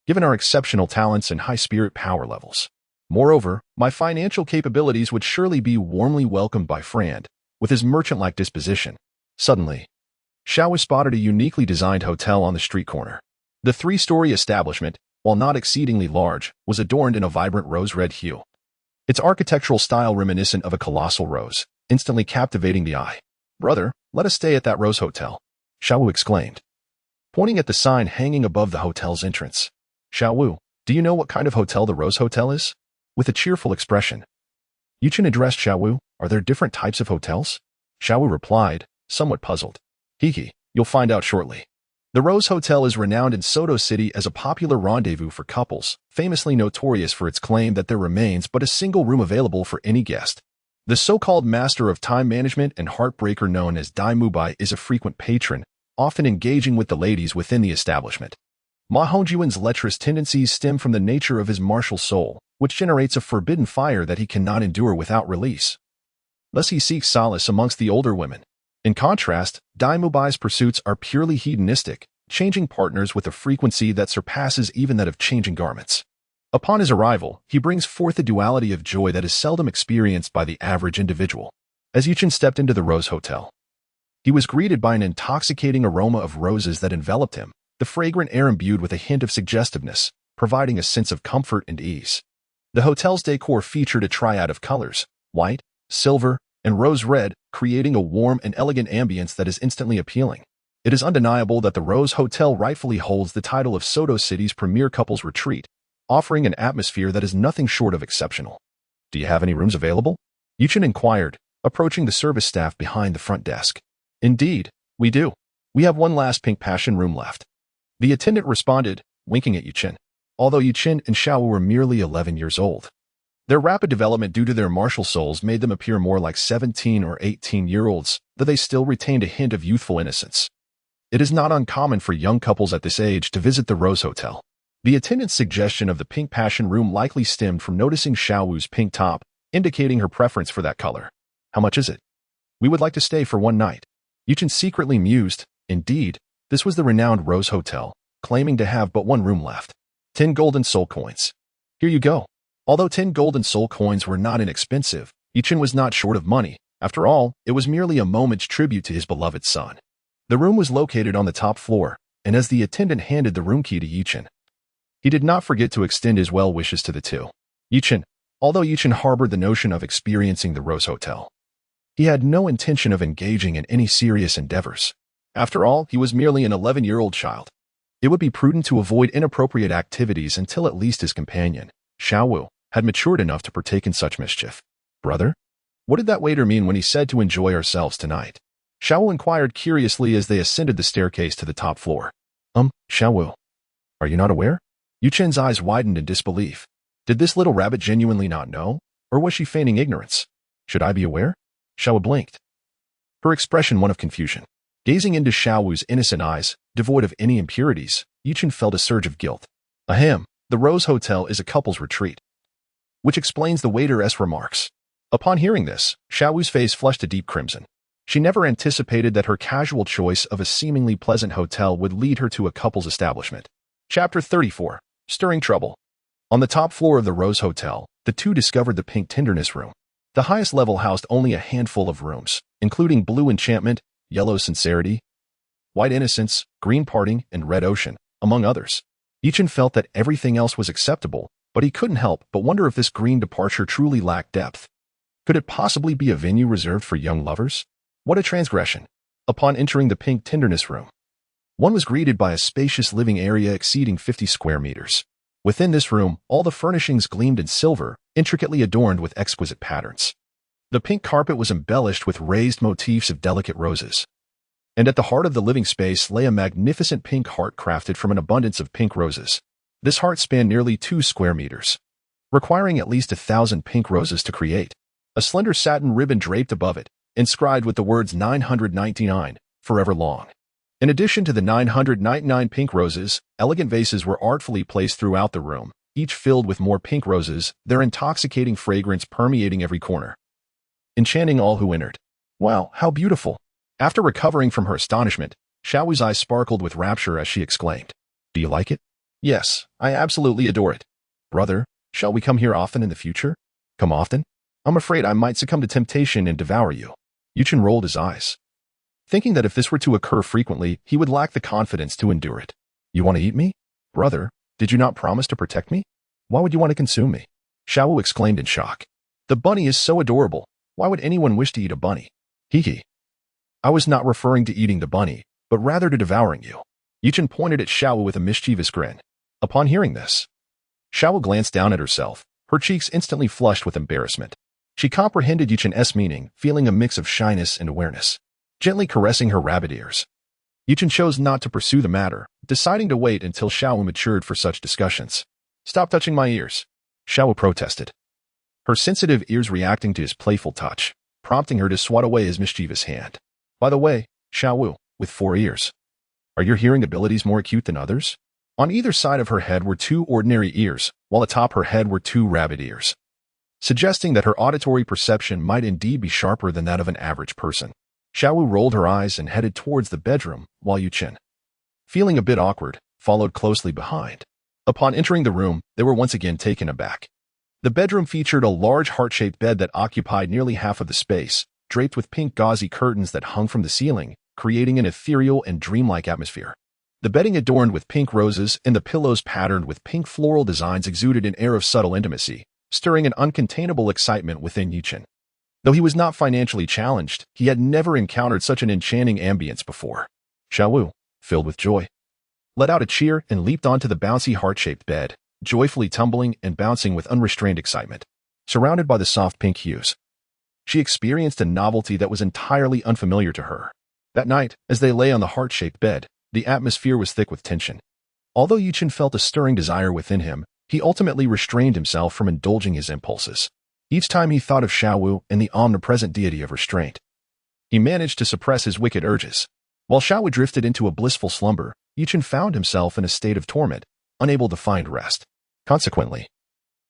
given our exceptional talents and high spirit power levels. Moreover, my financial capabilities would surely be warmly welcomed by Fran, with his merchant-like disposition. Suddenly, Xiaowei spotted a uniquely designed hotel on the street corner. The 3-story establishment, while not exceedingly large, was adorned in a vibrant rose-red hue, its architectural style reminiscent of a colossal rose, instantly captivating the eye. Brother, let us stay at that Rose Hotel, Xiaowei exclaimed, pointing at the sign hanging above the hotel's entrance. Xiaowei, do you know what kind of hotel the Rose Hotel is? With a cheerful expression, Yu Qin addressed Xiaowei. Are there different types of hotels? Xiaowei replied, somewhat puzzled. You'll find out shortly. The Rose Hotel is renowned in Soto City as a popular rendezvous for couples, famously notorious for its claim that there remains but a single room available for any guest. The so-called master of time management and heartbreaker known as Dai Mubai is a frequent patron, often engaging with the ladies within the establishment. Ma Hongjuan's lecherous tendencies stem from the nature of his martial soul, which generates a forbidden fire that he cannot endure without release. Thus he seeks solace amongst the older women. In contrast, Dai Mubai's pursuits are purely hedonistic, changing partners with a frequency that surpasses even that of changing garments. Upon his arrival, he brings forth a duality of joy that is seldom experienced by the average individual. As Yu Qin stepped into the Rose Hotel, he was greeted by an intoxicating aroma of roses that enveloped him, the fragrant air imbued with a hint of suggestiveness, providing a sense of comfort and ease. The hotel's decor featured a triad of colors, white, silver, and rose red, creating a warm and elegant ambience that is instantly appealing. It is undeniable that the Rose Hotel rightfully holds the title of Soto City's premier couples retreat, offering an atmosphere that is nothing short of exceptional. Do you have any rooms available? Yu Qin inquired, approaching the service staff behind the front desk. Indeed, we do. We have one last pink passion room left. The attendant responded, winking at Yuchen. Although Yuchen and Shiau were merely 11 years old, their rapid development due to their martial souls made them appear more like 17 or 18-year-olds, though they still retained a hint of youthful innocence. It is not uncommon for young couples at this age to visit the Rose Hotel. The attendant's suggestion of the pink passion room likely stemmed from noticing Xiaowu's pink top, indicating her preference for that color. How much is it? We would like to stay for one night. Yuchen secretly mused. Indeed, this was the renowned Rose Hotel, claiming to have but one room left. 10 golden soul coins. Here you go. Although 10 golden soul coins were not inexpensive, Yuchen was not short of money. After all, it was merely a moment's tribute to his beloved son. The room was located on the top floor, and as the attendant handed the room key to Yuchen, he did not forget to extend his well wishes to the two. Although Yuchen harbored the notion of experiencing the Rose Hotel, he had no intention of engaging in any serious endeavors. After all, he was merely an 11-year-old child. It would be prudent to avoid inappropriate activities until at least his companion, Xiaowu, had matured enough to partake in such mischief. Brother? What did that waiter mean when he said to enjoy ourselves tonight? Xiaowu inquired curiously as they ascended the staircase to the top floor. Xiaowu, are you not aware? Yuchen's eyes widened in disbelief. Did this little rabbit genuinely not know, or was she feigning ignorance? Should I be aware? Xiaowu blinked, her expression one of confusion. Gazing into Xiaowu's innocent eyes, devoid of any impurities, Yuchen felt a surge of guilt. Ahem, the Rose Hotel is a couple's retreat. Which explains the waiter's remarks. Upon hearing this, Xiaowu's face flushed a deep crimson. She never anticipated that her casual choice of a seemingly pleasant hotel would lead her to a couple's establishment. Chapter 34. Stirring Trouble. On the top floor of the Rose Hotel, the two discovered the Pink Tenderness Room. The highest level housed only a handful of rooms, including Blue Enchantment, Yellow Sincerity, White Innocence, Green Parting, and Red Ocean, among others. Yuchen felt that everything else was acceptable, but he couldn't help but wonder if this green departure truly lacked depth. Could it possibly be a venue reserved for young lovers? What a transgression. Upon entering the Pink Tenderness Room, one was greeted by a spacious living area exceeding 50 square meters. Within this room, all the furnishings gleamed in silver, intricately adorned with exquisite patterns. The pink carpet was embellished with raised motifs of delicate roses. And at the heart of the living space lay a magnificent pink heart crafted from an abundance of pink roses. This heart spanned nearly 2 square meters, requiring at least 1,000 pink roses to create. A slender satin ribbon draped above it, inscribed with the words 999, forever long. In addition to the 999 pink roses, elegant vases were artfully placed throughout the room, each filled with more pink roses, their intoxicating fragrance permeating every corner, enchanting all who entered. Wow, how beautiful! After recovering from her astonishment, Xiaowu's eyes sparkled with rapture as she exclaimed, Do you like it? Yes, I absolutely adore it. Brother, shall we come here often in the future? Come often? I'm afraid I might succumb to temptation and devour you. Yuchen rolled his eyes, thinking that if this were to occur frequently, he would lack the confidence to endure it. You want to eat me? Brother, did you not promise to protect me? Why would you want to consume me? Xiaowu exclaimed in shock. The bunny is so adorable. Why would anyone wish to eat a bunny? Hee. I was not referring to eating the bunny, but rather to devouring you. Yuchen pointed at Xiaowu with a mischievous grin. Upon hearing this, Xiaowu glanced down at herself, her cheeks instantly flushed with embarrassment. She comprehended Yuchen's meaning, feeling a mix of shyness and awareness. Gently caressing her rabbit ears, Yuchen chose not to pursue the matter, deciding to wait until Xiaowu matured for such discussions. Stop touching my ears, Xiaowu protested, her sensitive ears reacting to his playful touch, prompting her to swat away his mischievous hand. By the way, Xiaowu, with 4 ears, are your hearing abilities more acute than others? On either side of her head were 2 ordinary ears, while atop her head were 2 rabbit ears, suggesting that her auditory perception might indeed be sharper than that of an average person. Xiaowu rolled her eyes and headed towards the bedroom, while Yuchen, feeling a bit awkward, followed closely behind. Upon entering the room, they were once again taken aback. The bedroom featured a large heart-shaped bed that occupied nearly half of the space, draped with pink gauzy curtains that hung from the ceiling, creating an ethereal and dreamlike atmosphere. The bedding adorned with pink roses and the pillows patterned with pink floral designs exuded an air of subtle intimacy, stirring an uncontainable excitement within Yuchen. Though he was not financially challenged, he had never encountered such an enchanting ambience before. Xiaowu, filled with joy, let out a cheer and leaped onto the bouncy heart-shaped bed, joyfully tumbling and bouncing with unrestrained excitement. Surrounded by the soft pink hues, she experienced a novelty that was entirely unfamiliar to her. That night, as they lay on the heart-shaped bed, The atmosphere was thick with tension. Although Yuchen felt a stirring desire within him, he ultimately restrained himself from indulging his impulses. Each time he thought of Xiaowu and the omnipresent deity of restraint, he managed to suppress his wicked urges. While Xiaowu drifted into a blissful slumber, Yuchen found himself in a state of torment, unable to find rest. Consequently,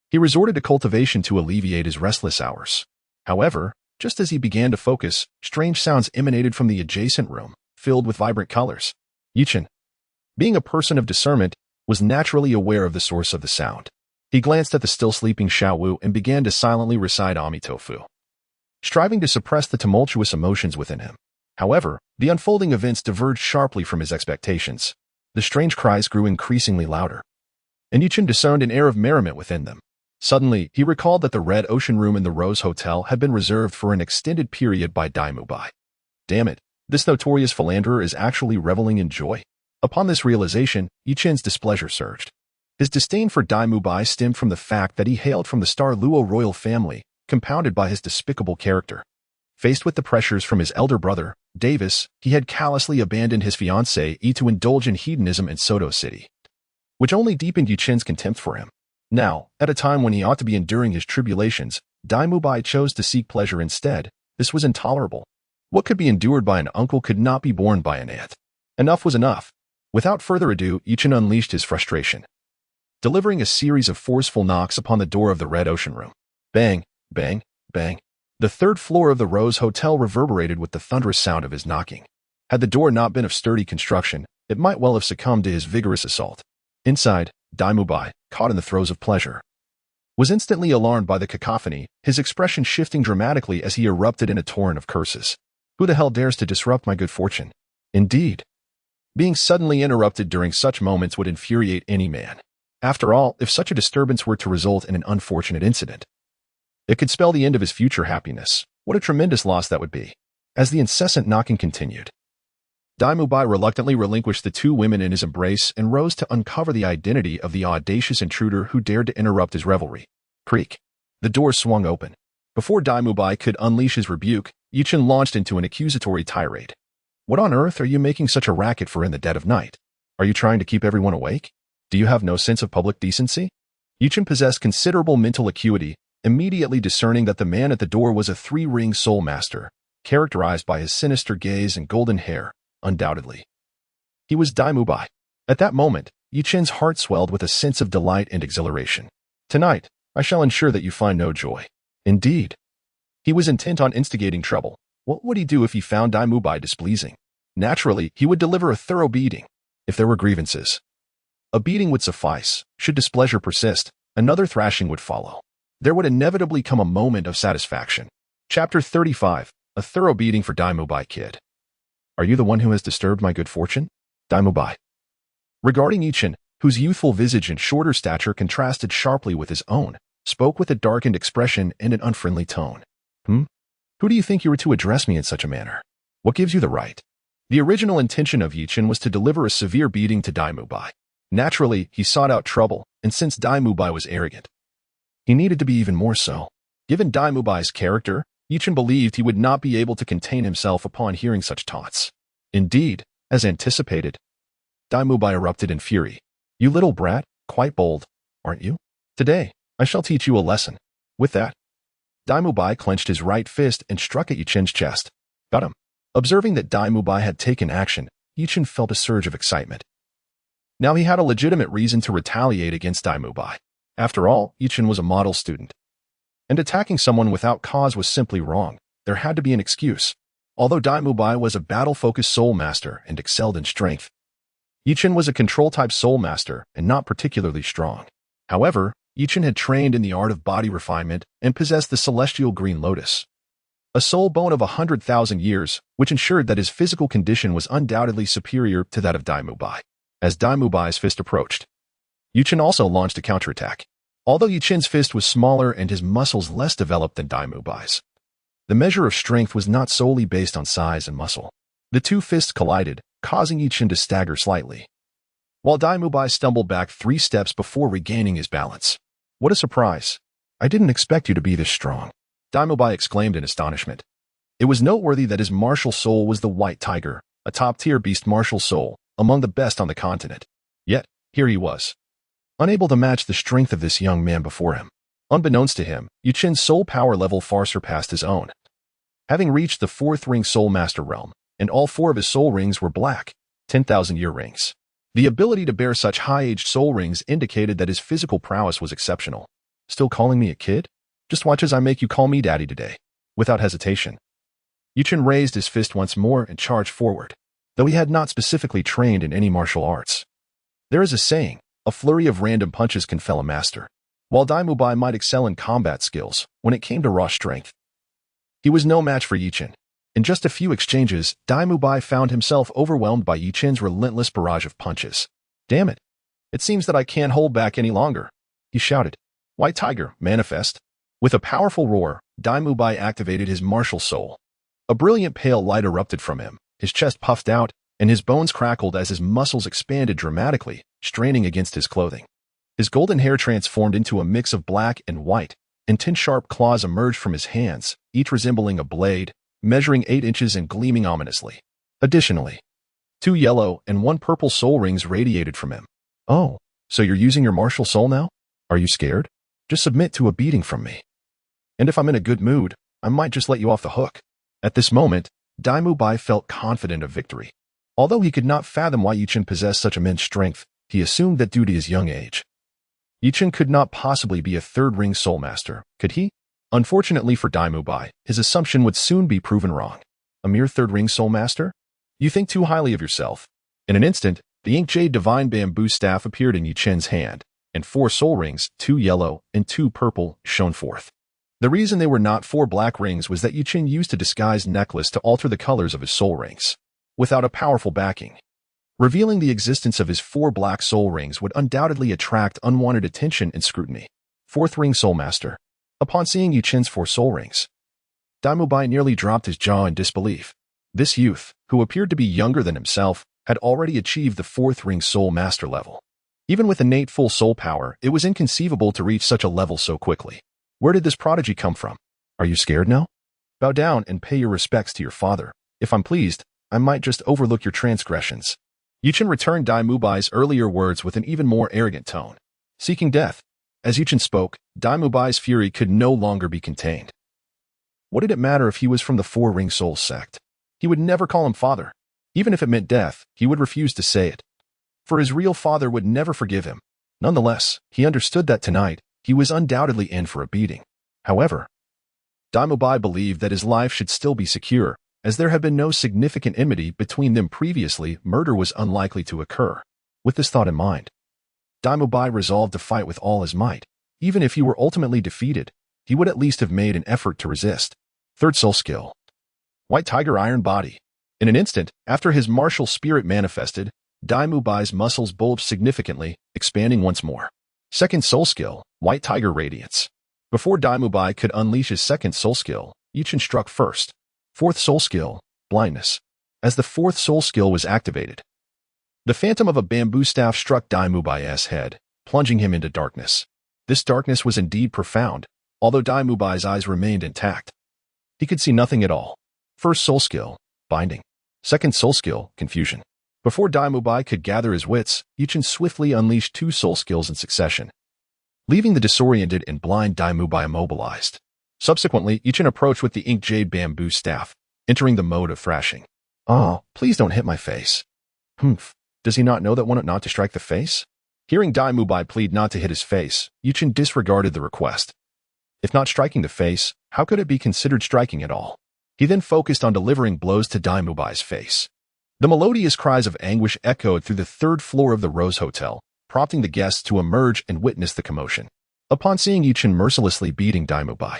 he resorted to cultivation to alleviate his restless hours. However, just as he began to focus, strange sounds emanated from the adjacent room, filled with vibrant colors. Yuchen, being a person of discernment, was naturally aware of the source of the sound. He glanced at the still sleeping Xiaowu and began to silently recite Amitofu, striving to suppress the tumultuous emotions within him. However, the unfolding events diverged sharply from his expectations. The strange cries grew increasingly louder, and Yuchen discerned an air of merriment within them. Suddenly, he recalled that the Red Ocean Room in the Rose Hotel had been reserved for an extended period by Daimubai. Damn it, this notorious philanderer is actually reveling in joy. Upon this realization, Yuchen's displeasure surged. His disdain for Daimubai stemmed from the fact that he hailed from the Stardo royal family, compounded by his despicable character. Faced with the pressures from his elder brother, Davis, he had callously abandoned his fiancée to indulge in hedonism in Soto City, which only deepened Yuchen's contempt for him. Now, at a time when he ought to be enduring his tribulations, Daimubai chose to seek pleasure instead. This was intolerable. What could be endured by an uncle could not be borne by an aunt. Enough was enough. Without further ado, Yuchen unleashed his frustration, delivering a series of forceful knocks upon the door of the Red Ocean Room. Bang, bang, bang. The third floor of the Rose Hotel reverberated with the thunderous sound of his knocking. Had the door not been of sturdy construction, it might well have succumbed to his vigorous assault. Inside, Daimubai, caught in the throes of pleasure, was instantly alarmed by the cacophony, his expression shifting dramatically as he erupted in a torrent of curses. Who the hell dares to disrupt my good fortune? Indeed, being suddenly interrupted during such moments would infuriate any man. After all, if such a disturbance were to result in an unfortunate incident, it could spell the end of his future happiness. What a tremendous loss that would be. As the incessant knocking continued, Daimubai reluctantly relinquished the two women in his embrace and rose to uncover the identity of the audacious intruder who dared to interrupt his revelry. Creak. The door swung open. Before Daimubai could unleash his rebuke, Yuchen launched into an accusatory tirade. What on earth are you making such a racket for in the dead of night? Are you trying to keep everyone awake? Do you have no sense of public decency? Yuchen possessed considerable mental acuity, immediately discerning that the man at the door was a three-ring soul master, characterized by his sinister gaze and golden hair. Undoubtedly, he was Daimubai. At that moment, Yuchen's heart swelled with a sense of delight and exhilaration. Tonight, I shall ensure that you find no joy. Indeed, he was intent on instigating trouble. What would he do if he found Daimubai displeasing? Naturally, he would deliver a thorough beating. If there were grievances, a beating would suffice. Should displeasure persist, another thrashing would follow. There would inevitably come a moment of satisfaction. Chapter 35. A thorough beating for Daimubai Kid. Are you the one who has disturbed my good fortune? Daimubai, regarding Yuchen, whose youthful visage and shorter stature contrasted sharply with his own, spoke with a darkened expression and an unfriendly tone. Who do you think you were to address me in such a manner? What gives you the right? The original intention of Yuchen was to deliver a severe beating to Daimubai. Naturally, he sought out trouble, and since Daimubai was arrogant, he needed to be even more so. Given Daimubai's character, Yuchen believed he would not be able to contain himself upon hearing such taunts. Indeed, as anticipated, Daimubai erupted in fury. You little brat, quite bold, aren't you? Today, I shall teach you a lesson. With that, Daimubai clenched his right fist and struck at Yuchen's chest. Got him. Observing that Daimubai had taken action, Yuchen felt a surge of excitement. Now he had a legitimate reason to retaliate against Daimubai. After all, Yuchen was a model student, and attacking someone without cause was simply wrong. There had to be an excuse. Although Daimubai was a battle-focused soul master and excelled in strength, Yuchen was a control-type soul master and not particularly strong. However, Yuchen had trained in the art of body refinement and possessed the celestial green lotus, a soul bone of 100,000 years, which ensured that his physical condition was undoubtedly superior to that of Daimubai. As Daimubai's fist approached, Yuchen also launched a counterattack. Although Yuchen's fist was smaller and his muscles less developed than Daimubai's, the measure of strength was not solely based on size and muscle. The two fists collided, causing Yuchen to stagger slightly, while Daimubai stumbled back 3 steps before regaining his balance. What a surprise! I didn't expect you to be this strong, Daimubai exclaimed in astonishment. It was noteworthy that his martial soul was the White Tiger, a top-tier beast martial soul, among the best on the continent. Yet, here he was, unable to match the strength of this young man before him. Unbeknownst to him, Yuchen's soul power level far surpassed his own. Having reached the 4th ring Soul Master realm, and all 4 of his soul rings were black, 10,000-year rings. The ability to bear such high-aged soul rings indicated that his physical prowess was exceptional. Still calling me a kid? Just watch as I make you call me daddy today. Without hesitation, Yuchen raised his fist once more and charged forward, though he had not specifically trained in any martial arts. There is a saying, a flurry of random punches can fell a master. While Dai Mubai might excel in combat skills, when it came to raw strength, he was no match for Yuchen. In just a few exchanges, Dai Mubai found himself overwhelmed by Yuchen's relentless barrage of punches. Damn it! It seems that I can't hold back any longer, he shouted. White Tiger, manifest! With a powerful roar, Dai Mubai activated his martial soul. A brilliant pale light erupted from him, his chest puffed out, and his bones crackled as his muscles expanded dramatically, straining against his clothing. His golden hair transformed into a mix of black and white, and 10 sharp claws emerged from his hands, each resembling a blade, measuring 8 inches and gleaming ominously. Additionally, 2 yellow and 1 purple soul rings radiated from him. Oh, so you're using your martial soul now? Are you scared? Just submit to a beating from me. And if I'm in a good mood, I might just let you off the hook. At this moment, Dai Mubai felt confident of victory. Although he could not fathom why Yuchen possessed such immense strength, he assumed that due to his young age, Yuchen could not possibly be a 3rd ring soul master, could he? Unfortunately for Dai Mubai, his assumption would soon be proven wrong. A mere 3rd ring soul master? You think too highly of yourself. In an instant, the Ink Jade Divine Bamboo Staff appeared in Yuchen's hand, and 4 soul rings, 2 yellow and 2 purple, shone forth. The reason they were not 4 black rings was that Yuchen used a disguised necklace to alter the colors of his soul rings, without a powerful backing. Revealing the existence of his 4 black soul rings would undoubtedly attract unwanted attention and scrutiny. 4th ring soul master. Upon seeing Yuchen's 4 soul rings, Dai Mubai nearly dropped his jaw in disbelief. This youth, who appeared to be younger than himself, had already achieved the 4th ring soul master level. Even with innate full soul power, it was inconceivable to reach such a level so quickly. Where did this prodigy come from? Are you scared now? Bow down and pay your respects to your father. If I'm pleased, I might just overlook your transgressions. Yuchen returned Dai Mubai's earlier words with an even more arrogant tone. Seeking death. As Yuchen spoke, Dai Mubai's fury could no longer be contained. What did it matter if he was from the 4-ring soul sect? He would never call him father. Even if it meant death, he would refuse to say it. For his real father would never forgive him. Nonetheless, he understood that tonight, he was undoubtedly in for a beating. However, Dai Mubai believed that his life should still be secure, as there had been no significant enmity between them previously. Murder was unlikely to occur. With this thought in mind, Dai Mubai resolved to fight with all his might. Even if he were ultimately defeated, he would at least have made an effort to resist. 3rd soul skill. White Tiger Iron Body. In an instant, after his martial spirit manifested, Dai Mubai's muscles bulged significantly, expanding once more. 2nd soul skill, White Tiger Radiance. Before Dai Mubai could unleash his 2nd soul skill, Yuchen struck first. 4th soul skill, Blindness. As the 4th soul skill was activated, the phantom of a bamboo staff struck Dai Mubai's head, plunging him into darkness. This darkness was indeed profound, although Dai Mubai's eyes remained intact. He could see nothing at all. 1st soul skill, Binding. 2nd soul skill, Confusion. Before Dai Mubai could gather his wits, Yuchen swiftly unleashed 2 soul skills in succession, leaving the disoriented and blind Dai Mubai immobilized. Subsequently, Yuchen approached with the Ink Jade Bamboo Staff, entering the mode of thrashing. Oh, please don't hit my face. Humph. Does he not know that one ought not to strike the face? Hearing Dai Mubai plead not to hit his face, Yuchen disregarded the request. If not striking the face, how could it be considered striking at all? He then focused on delivering blows to Dai Mubai's face. The melodious cries of anguish echoed through the 3rd floor of the Rose Hotel, prompting the guests to emerge and witness the commotion. Upon seeing Yuchen mercilessly beating Dai Mubai,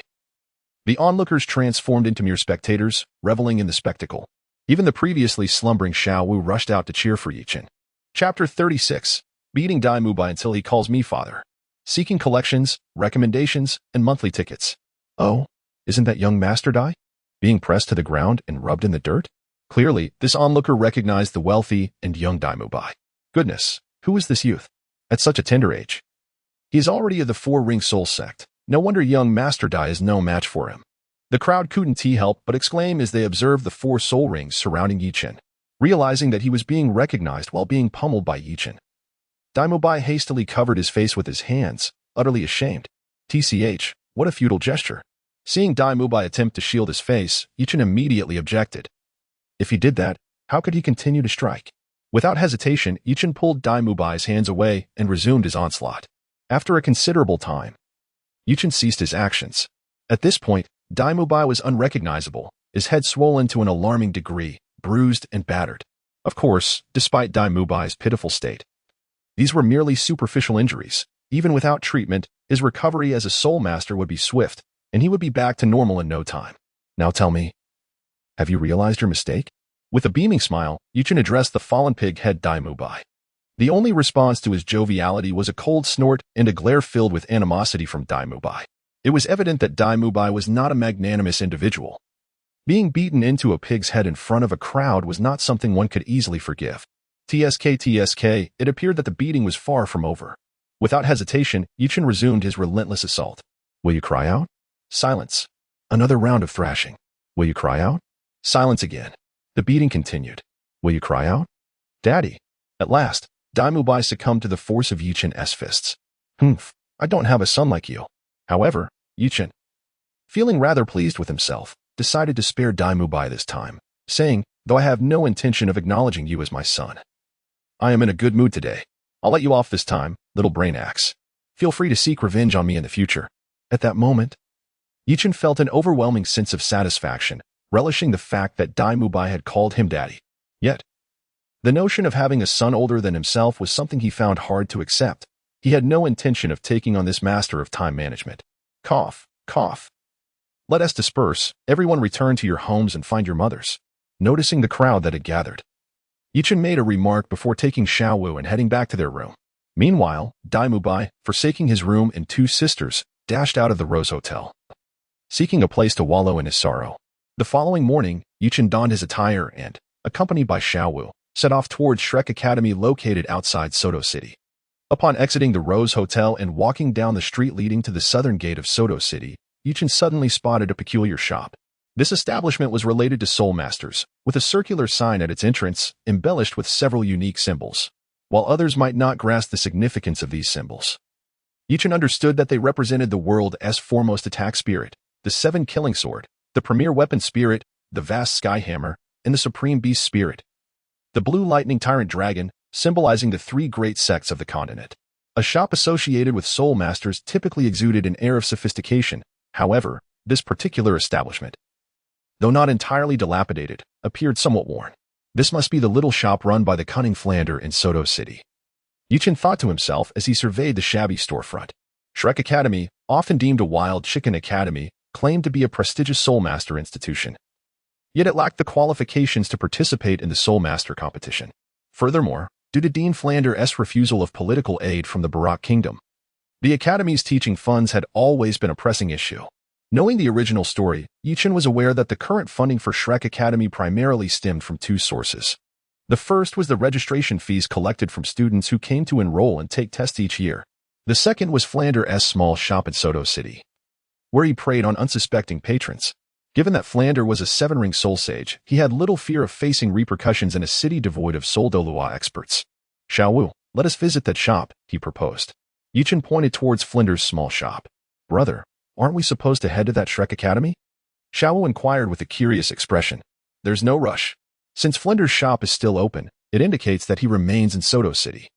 the onlookers transformed into mere spectators, reveling in the spectacle. Even the previously slumbering Shiau rushed out to cheer for Yuchen. Chapter 36. Beating Dai Mubai until he calls me father. Seeking collections, recommendations, and monthly tickets. Oh, isn't that young Master Dai being pressed to the ground and rubbed in the dirt? Clearly, this onlooker recognized the wealthy and young Dai Mubai. Goodness, who is this youth? At such a tender age. He is already of the 4-ring soul sect. No wonder young Master Dai is no match for him. The crowd couldn't help but exclaim as they observed the 4 soul rings surrounding Yuchen. realizing that he was being recognized while being pummeled by Yichen. Daimubai hastily covered his face with his hands, utterly ashamed. TCH, what a futile gesture. Seeing Daimubai attempt to shield his face, Yichen immediately objected. If he did that, how could he continue to strike? Without hesitation, Yichen pulled Daimubai's hands away and resumed his onslaught. After a considerable time, Yichen ceased his actions. At this point, Daimubai was unrecognizable, his head swollen to an alarming degree, bruised and battered. Of course, despite Daimubai's pitiful state, these were merely superficial injuries. Even without treatment, his recovery as a soul master would be swift, and he would be back to normal in no time. Now tell me, have you realized your mistake? With a beaming smile, Yichen addressed the fallen pig-head Daimubai. The only response to his joviality was a cold snort and a glare filled with animosity from Daimubai. It was evident that Daimubai was not a magnanimous individual. Being beaten into a pig's head in front of a crowd was not something one could easily forgive. TSK, it appeared that the beating was far from over. Without hesitation, Yichen resumed his relentless assault. Will you cry out? Silence. Another round of thrashing. Will you cry out? Silence again. The beating continued. Will you cry out? Daddy. At last, Daimubai succumbed to the force of Yichen's fists. I don't have a son like you. However, Yichen, feeling rather pleased with himself, decided to spare Daimubai this time, saying, though I have no intention of acknowledging you as my son. I am in a good mood today. I'll let you off this time, little brain axe. Feel free to seek revenge on me in the future. At that moment, Yichen felt an overwhelming sense of satisfaction, relishing the fact that Daimubai had called him daddy. Yet, the notion of having a son older than himself was something he found hard to accept. He had no intention of taking on this master of time management. Cough, cough. Let us disperse, everyone return to your homes and find your mothers. Noticing the crowd that had gathered, Yichen made a remark before taking Shiau and heading back to their room. Meanwhile, Daimubai, forsaking his room and two sisters, dashed out of the Rose Hotel, seeking a place to wallow in his sorrow. The following morning, Yichen donned his attire and, accompanied by Shiau, set off towards Shrek Academy located outside Soto City. Upon exiting the Rose Hotel and walking down the street leading to the southern gate of Soto City, Yichen suddenly spotted a peculiar shop. This establishment was related to Soul Masters, with a circular sign at its entrance, embellished with several unique symbols. While others might not grasp the significance of these symbols, Yichen understood that they represented the world's foremost attack spirit, the Seven Killing Sword, the Premier Weapon Spirit, the Vast Sky Hammer, and the Supreme Beast Spirit. The Blue Lightning Tyrant Dragon, symbolizing the three great sects of the continent. A shop associated with Soul Masters typically exuded an air of sophistication. However, this particular establishment, though not entirely dilapidated, appeared somewhat worn. This must be the little shop run by the cunning Flander in Soto City. Yichen thought to himself as he surveyed the shabby storefront. Shrek Academy, often deemed a wild chicken academy, claimed to be a prestigious Soul Master institution. Yet it lacked the qualifications to participate in the Soul Master competition. Furthermore, due to Dean Flander's refusal of political aid from the Barak Kingdom, the Academy's teaching funds had always been a pressing issue. Knowing the original story, Yichen was aware that the current funding for Shrek Academy primarily stemmed from two sources. The first was the registration fees collected from students who came to enroll and take tests each year. The second was Flander's small shop in Soto City, where he preyed on unsuspecting patrons. Given that Flander was a seven-ring soul sage, he had little fear of facing repercussions in a city devoid of soul Douluo experts. Shiau, let us visit that shop, he proposed. Yichen pointed towards Flander's small shop. Brother, aren't we supposed to head to that Shrek Academy? Shiau inquired with a curious expression. There's no rush. Since Flander's shop is still open, it indicates that he remains in Soto City.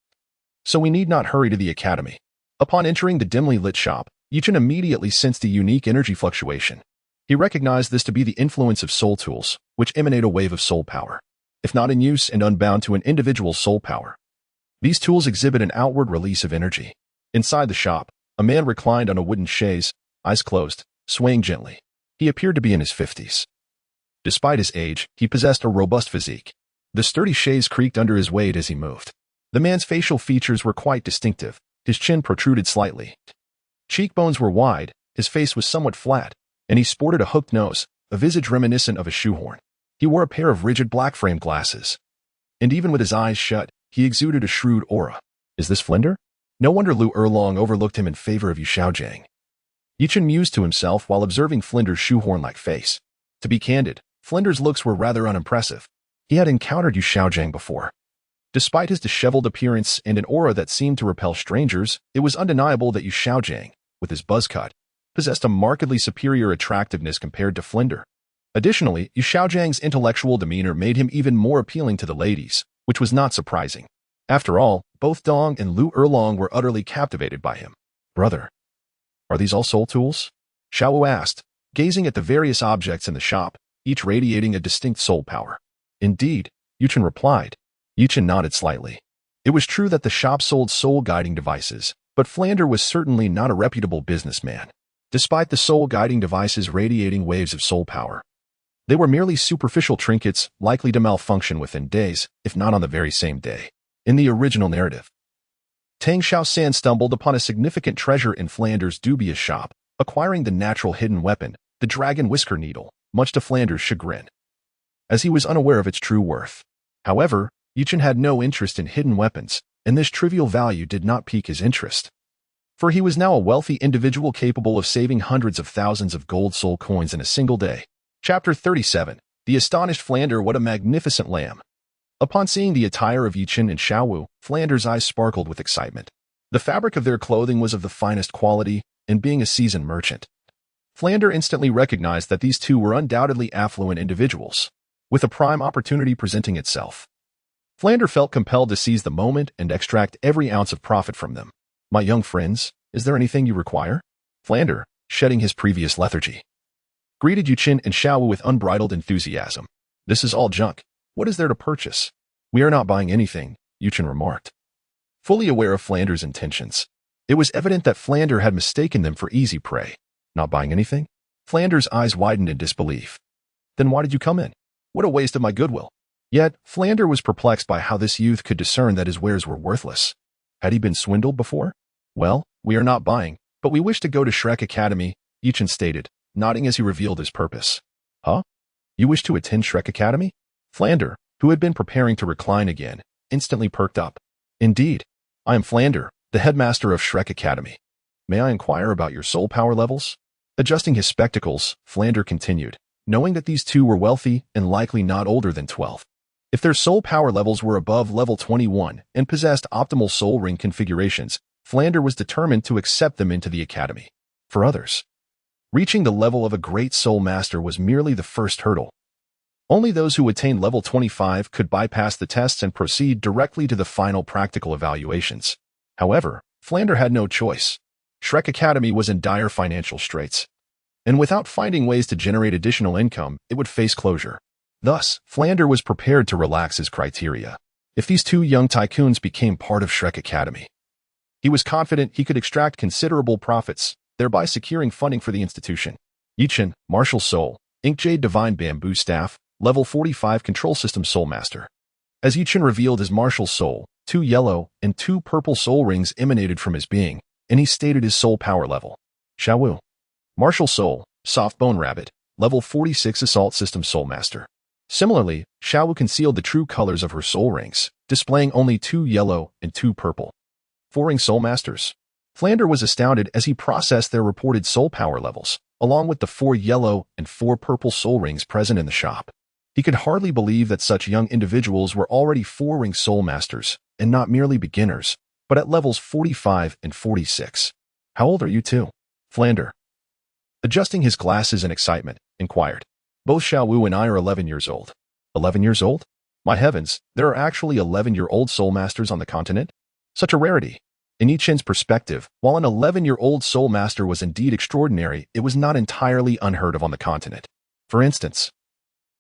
So we need not hurry to the academy. Upon entering the dimly lit shop, Yichen immediately sensed a unique energy fluctuation. He recognized this to be the influence of soul tools, which emanate a wave of soul power. If not in use and unbound to an individual's soul power, these tools exhibit an outward release of energy. Inside the shop, a man reclined on a wooden chaise, eyes closed, swaying gently. He appeared to be in his 50s. Despite his age, he possessed a robust physique. The sturdy chaise creaked under his weight as he moved. The man's facial features were quite distinctive. His chin protruded slightly. Cheekbones were wide, his face was somewhat flat, and he sported a hooked nose, a visage reminiscent of a shoehorn. He wore a pair of rigid black-framed glasses. And even with his eyes shut, he exuded a shrewd aura. Is this Flander? No wonder Lu Erlong overlooked him in favor of Yu Xiaojiang. Yichen mused to himself while observing Flander's shoehorn-like face. To be candid, Flander's looks were rather unimpressive. He had encountered Yu Xiaojiang before. Despite his disheveled appearance and an aura that seemed to repel strangers, it was undeniable that Yu Xiaojiang, with his buzz cut, possessed a markedly superior attractiveness compared to Flinder. Additionally, Yu Xiaojiang's intellectual demeanor made him even more appealing to the ladies, which was not surprising. After all, both Dong and Lu Erlong were utterly captivated by him. Brother, are these all soul tools? Shiau asked, gazing at the various objects in the shop, each radiating a distinct soul power. Indeed, Yuchen replied. Yuchen nodded slightly. It was true that the shop sold soul-guiding devices, but Flander was certainly not a reputable businessman. Despite the soul-guiding devices radiating waves of soul power, they were merely superficial trinkets likely to malfunction within days, if not on the very same day. In the original narrative, Tang San stumbled upon a significant treasure in Flander's dubious shop, acquiring the natural hidden weapon, the Dragon Whisker Needle, much to Flander's chagrin, as he was unaware of its true worth. However, Yuchen had no interest in hidden weapons, and this trivial value did not pique his interest. For he was now a wealthy individual capable of saving hundreds of thousands of gold soul coins in a single day. Chapter 37. The astonished Flander. What a magnificent lamb! Upon seeing the attire of Yuchen and Shiau, Flander's eyes sparkled with excitement. The fabric of their clothing was of the finest quality, and being a seasoned merchant, Flander instantly recognized that these two were undoubtedly affluent individuals, with a prime opportunity presenting itself. Flander felt compelled to seize the moment and extract every ounce of profit from them. My young friends, is there anything you require? Flander, shedding his previous lethargy, greeted Yuchen and Shiau with unbridled enthusiasm. This is all junk. What is there to purchase? We are not buying anything, Yuchen remarked. Fully aware of Flander's intentions, it was evident that Flander had mistaken them for easy prey. Not buying anything? Flander's eyes widened in disbelief. Then why did you come in? What a waste of my goodwill. Yet, Flander was perplexed by how this youth could discern that his wares were worthless. Had he been swindled before? Well, we are not buying, but we wish to go to Shrek Academy, Yuchen stated, nodding as he revealed his purpose. Huh? You wish to attend Shrek Academy? Flander, who had been preparing to recline again, instantly perked up. Indeed, I am Flander, the headmaster of Shrek Academy. May I inquire about your soul power levels? Adjusting his spectacles, Flander continued, knowing that these two were wealthy and likely not older than 12. If their soul power levels were above level 21 and possessed optimal soul ring configurations, Flander was determined to accept them into the academy. For others, reaching the level of a great soul master was merely the first hurdle. Only those who attained level 25 could bypass the tests and proceed directly to the final practical evaluations. However, Flander had no choice. Shrek Academy was in dire financial straits, and without finding ways to generate additional income, it would face closure. Thus, Flander was prepared to relax his criteria. If these two young tycoons became part of Shrek Academy, he was confident he could extract considerable profits, thereby securing funding for the institution. Yuchen, Martial Soul, Inkjade Divine Bamboo Staff, Level 45 Control System Soul Master. As Yuchen revealed his martial soul, 2 yellow and 2 purple soul rings emanated from his being, and he stated his soul power level. Shiau, Martial Soul, Soft Bone Rabbit, Level 46 Assault System Soul Master. Similarly, Shiau concealed the true colors of her soul rings, displaying only 2 yellow and 2 purple. 4-ring Soul Masters. Flander was astounded as he processed their reported soul power levels, along with the 4 yellow and 4 purple soul rings present in the shop. He could hardly believe that such young individuals were already 4-ring soul masters, and not merely beginners, but at levels 45 and 46. How old are you two? Flander, adjusting his glasses in excitement, inquired. Both Shiau and I are 11 years old. 11 years old? My heavens, there are actually 11-year-old soul masters on the continent? Such a rarity. In Yuchen's perspective, while an 11-year-old soul master was indeed extraordinary, it was not entirely unheard of on the continent. For instance,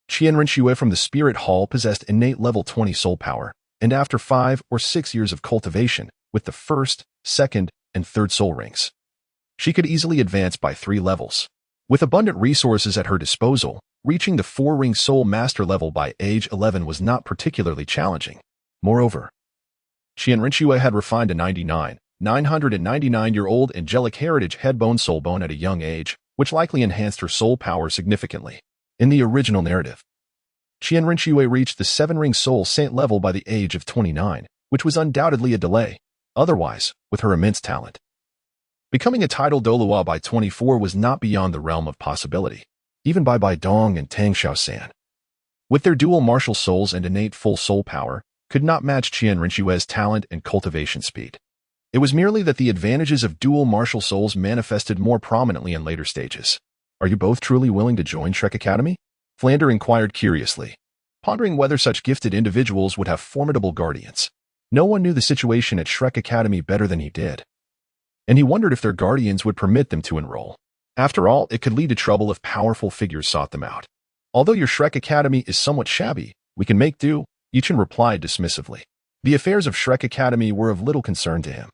Qianren from the Spirit Hall possessed innate level 20 soul power, and after 5 or 6 years of cultivation, with the first, second, and third soul rings, she could easily advance by 3 levels. With abundant resources at her disposal, reaching the 4-ring soul master level by age 11 was not particularly challenging. Moreover, Qianren had refined a 999-year-old angelic heritage headbone soulbone at a young age, which likely enhanced her soul power significantly. In the original narrative, Qianren reached the 7-ring soul saint level by the age of 29, which was undoubtedly a delay. Otherwise, with her immense talent, becoming a title Douluo by 24 was not beyond the realm of possibility, even by Dong and Tang San. with their dual martial souls and innate full soul power, could not match Qian Rinxue's talent and cultivation speed. It was merely that the advantages of dual martial souls manifested more prominently in later stages. Are you both truly willing to join Shrek Academy? Flander inquired curiously, pondering whether such gifted individuals would have formidable guardians. No one knew the situation at Shrek Academy better than he did, and he wondered if their guardians would permit them to enroll. After all, it could lead to trouble if powerful figures sought them out. Although your Shrek Academy is somewhat shabby, we can make do, Yichen replied dismissively. The affairs of Shrek Academy were of little concern to him.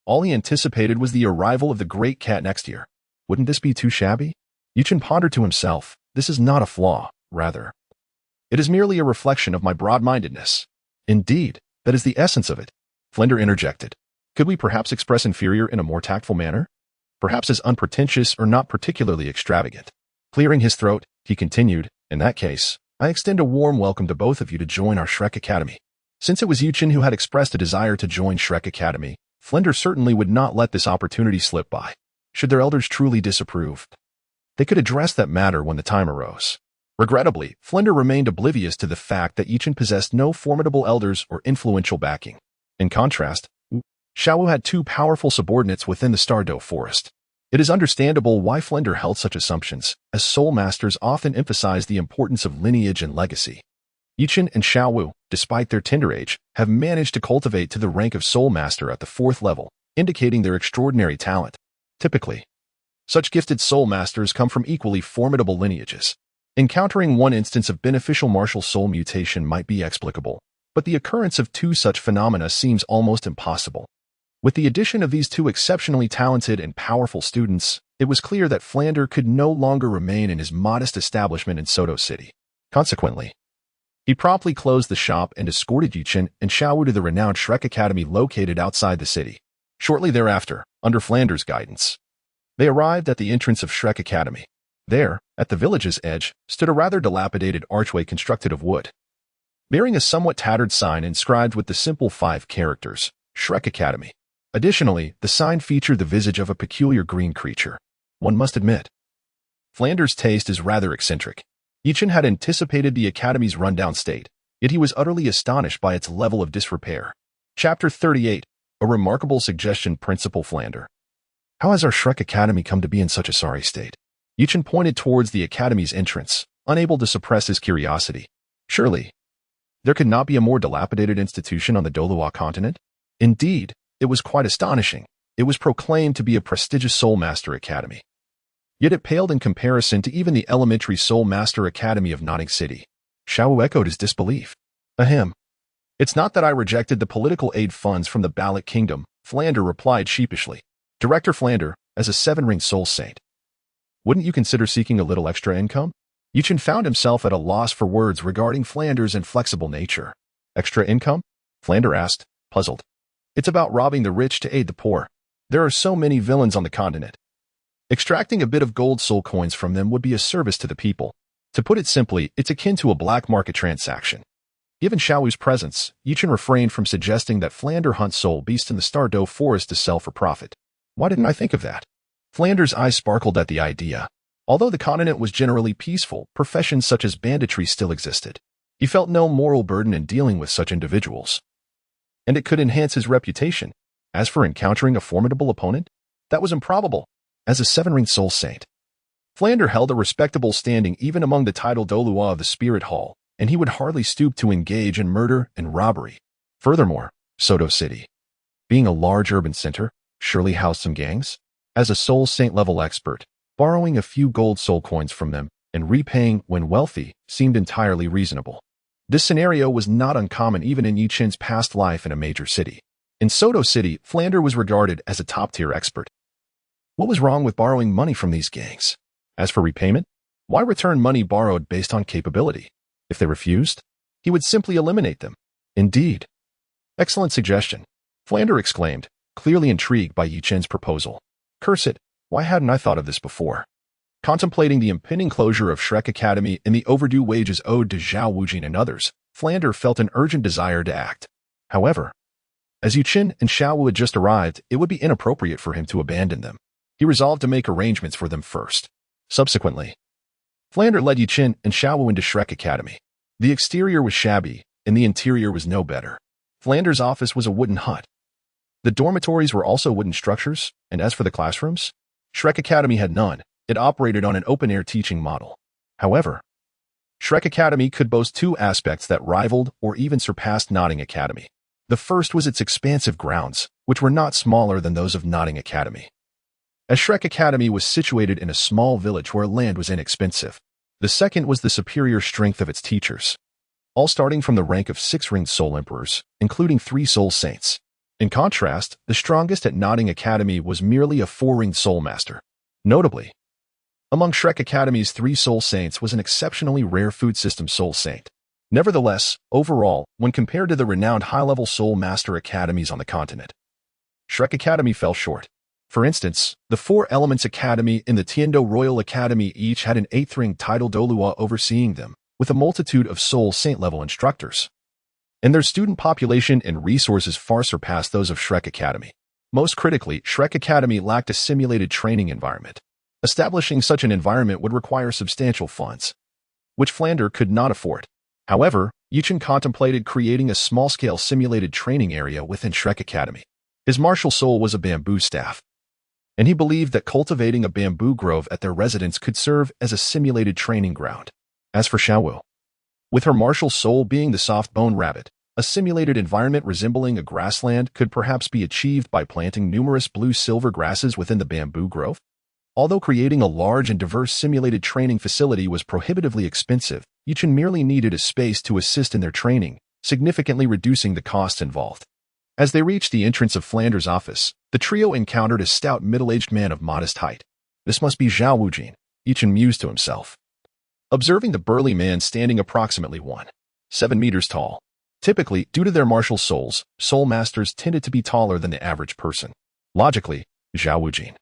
All he anticipated was the arrival of the great cat next year. Wouldn't this be too shabby? Yichen pondered to himself, this is not a flaw, rather. It is merely a reflection of my broad-mindedness. Indeed, that is the essence of it. Flander interjected. Could we perhaps express inferior in a more tactful manner? Perhaps as unpretentious or not particularly extravagant. Clearing his throat, he continued, in that case, I extend a warm welcome to both of you to join our Shrek Academy. Since it was Yichen who had expressed a desire to join Shrek Academy, Flander certainly would not let this opportunity slip by. Should their elders truly disapprove, they could address that matter when the time arose. Regrettably, Flander remained oblivious to the fact that Yichen possessed no formidable elders or influential backing. In contrast, Shiau had two powerful subordinates within the Stardo Forest. It is understandable why Flander held such assumptions, as soul masters often emphasize the importance of lineage and legacy. Yichen and Shiau, despite their tender age, have managed to cultivate to the rank of soul master at the 4th level, indicating their extraordinary talent. Typically, such gifted soul masters come from equally formidable lineages. Encountering one instance of beneficial martial soul mutation might be explicable, but the occurrence of two such phenomena seems almost impossible. With the addition of these two exceptionally talented and powerful students, it was clear that Flander could no longer remain in his modest establishment in Soto City. Consequently, he promptly closed the shop and escorted Yichen and Shiau to the renowned Shrek Academy located outside the city. Shortly thereafter, under Flander's guidance, they arrived at the entrance of Shrek Academy. There, at the village's edge, stood a rather dilapidated archway constructed of wood, bearing a somewhat tattered sign inscribed with the simple 5 characters, Shrek Academy. Additionally, the sign featured the visage of a peculiar green creature. One must admit, Flander's taste is rather eccentric. Yichen had anticipated the Academy's rundown state, yet he was utterly astonished by its level of disrepair. Chapter 38, A Remarkable Suggestion. Principal Flander. How has our Shrek Academy come to be in such a sorry state? Yichen pointed towards the Academy's entrance, unable to suppress his curiosity. Surely, there could not be a more dilapidated institution on the Douluo Continent? Indeed, it was quite astonishing. It was proclaimed to be a prestigious Soul Master Academy. Yet it paled in comparison to even the elementary Soul Master Academy of Notting City. Shiau echoed his disbelief. Ahem. It's not that I rejected the political aid funds from the Ballot Kingdom, Flander replied sheepishly. Director Flander, as a 7-ring soul saint, wouldn't you consider seeking a little extra income? Yichen found himself at a loss for words regarding Flander's inflexible nature. Extra income? Flander asked, puzzled. It's about robbing the rich to aid the poor. There are so many villains on the continent. Extracting a bit of gold soul coins from them would be a service to the people. To put it simply, it's akin to a black market transaction. Given Shiau's presence, Yichen refrained from suggesting that Flander hunt soul beasts in the Stardo Forest to sell for profit. Why didn't I think of that? Flander's eyes sparkled at the idea. Although the continent was generally peaceful, professions such as banditry still existed. He felt no moral burden in dealing with such individuals, and it could enhance his reputation. As for encountering a formidable opponent, that was improbable. As a 7-ring soul saint, Flander held a respectable standing even among the titled Douluo of the Spirit Hall, and he would hardly stoop to engage in murder and robbery. Furthermore, Soto City, being a large urban center, surely housed some gangs. As a soul saint level expert, borrowing a few gold soul coins from them and repaying when wealthy seemed entirely reasonable. This scenario was not uncommon even in Yichen's past life in a major city. In Soto City, Flander was regarded as a top-tier expert. What was wrong with borrowing money from these gangs? As for repayment, why return money borrowed based on capability? If they refused, he would simply eliminate them. Indeed. Excellent suggestion, Flander exclaimed, clearly intrigued by Yichen's proposal. Curse it, why hadn't I thought of this before? Contemplating the impending closure of Shrek Academy and the overdue wages owed to Zhao Wujing and others, Flander felt an urgent desire to act. However, as Yichen and Shiau had just arrived, it would be inappropriate for him to abandon them. He resolved to make arrangements for them first. Subsequently, Flander led Yichen and Shiau into Shrek Academy. The exterior was shabby, and the interior was no better. Flanders' office was a wooden hut. The dormitories were also wooden structures, and as for the classrooms, Shrek Academy had none. It operated on an open-air teaching model. However, Shrek Academy could boast two aspects that rivaled or even surpassed Nodding Academy. The first was its expansive grounds, which were not smaller than those of Nodding Academy. As Shrek Academy was situated in a small village where land was inexpensive. The second was the superior strength of its teachers, all starting from the rank of 6-ringed soul emperors, including 3 soul saints. In contrast, the strongest at Nodding Academy was merely a 4-ringed soul master. Notably, among Shrek Academy's 3 soul saints was an exceptionally rare food system soul saint. Nevertheless, overall, when compared to the renowned high-level soul master academies on the continent, Shrek Academy fell short. For instance, the 4 Elements Academy and the Tiando Royal Academy each had an 8th-ring title Douluo overseeing them, with a multitude of soul saint-level instructors. And their student population and resources far surpassed those of Shrek Academy. Most critically, Shrek Academy lacked a simulated training environment. Establishing such an environment would require substantial funds, which Flander could not afford. However, Yichen contemplated creating a small-scale simulated training area within Shrek Academy. His martial soul was a bamboo staff, and he believed that cultivating a bamboo grove at their residence could serve as a simulated training ground. As for Shiau, with her martial soul being the soft-boned rabbit, a simulated environment resembling a grassland could perhaps be achieved by planting numerous blue-silver grasses within the bamboo grove. Although creating a large and diverse simulated training facility was prohibitively expensive, Yichen merely needed a space to assist in their training, significantly reducing the costs involved. As they reached the entrance of Flanders' office, the trio encountered a stout middle-aged man of modest height. This must be Zhao Wujin, Yichen mused to himself, observing the burly man standing approximately 1.7 meters tall. Typically, due to their martial souls, soul masters tended to be taller than the average person. Logically, Zhao Wujin,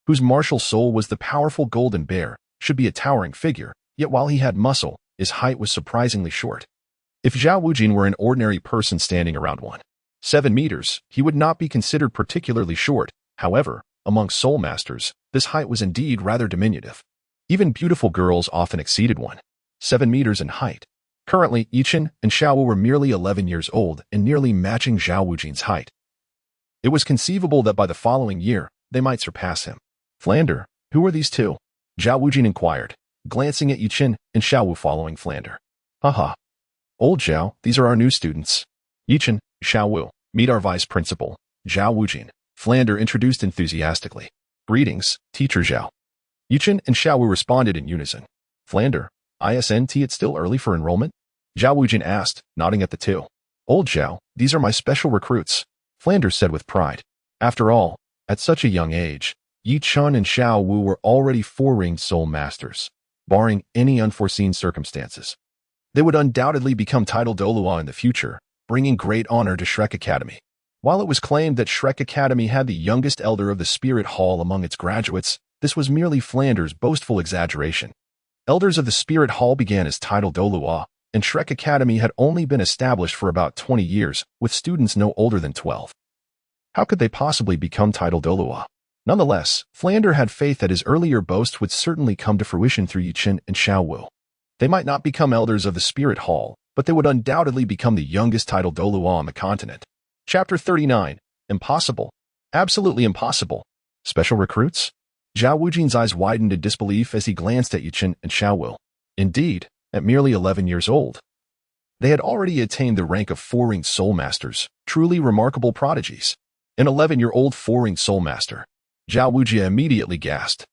whose martial soul was the powerful golden bear, should be a towering figure, yet while he had muscle, his height was surprisingly short. If Zhao Wujin were an ordinary person standing around 1.7 meters, he would not be considered particularly short. However, among soul masters, this height was indeed rather diminutive. Even beautiful girls often exceeded 1.7 meters in height. Currently, Yichen and Shiau were merely 11 years old and nearly matching Zhao Wujin's height. It was conceivable that by the following year, they might surpass him. Flander, who are these two? Zhao Wujin inquired, glancing at Yichen and Shiau following Flander. Haha. Old Zhao, these are our new students. Yichen, Shiau, meet our vice principal, Zhao Wujin. Flander introduced enthusiastically. Greetings, teacher Zhao. Yichen and Shiau responded in unison. Flander, isn't it still early for enrollment? Zhao Wujin asked, nodding at the two. Old Zhao, these are my special recruits, Flander said with pride. After all, at such a young age, Yichen and Shiau were already 4-ringed soul masters. Barring any unforeseen circumstances, they would undoubtedly become titled Douluo in the future, bringing great honor to Shrek Academy. While it was claimed that Shrek Academy had the youngest elder of the Spirit Hall among its graduates, this was merely Flander's boastful exaggeration. Elders of the Spirit Hall began as titled Douluo, and Shrek Academy had only been established for about 20 years, with students no older than 12. How could they possibly become titled Douluo? Nonetheless, Flander had faith that his earlier boast would certainly come to fruition through Yichen and Shiau. They might not become elders of the Spirit Hall, but they would undoubtedly become the youngest titled Douluo on the continent. Chapter 39. Impossible. Absolutely impossible. Special recruits? Zhao Wujin's eyes widened in disbelief as he glanced at Yichen and Shiau. Indeed, at merely 11 years old, they had already attained the rank of 4-ringed soul masters, truly remarkable prodigies. An 11-year-old 4-ringed soul master. Zhao Wujia immediately gasped,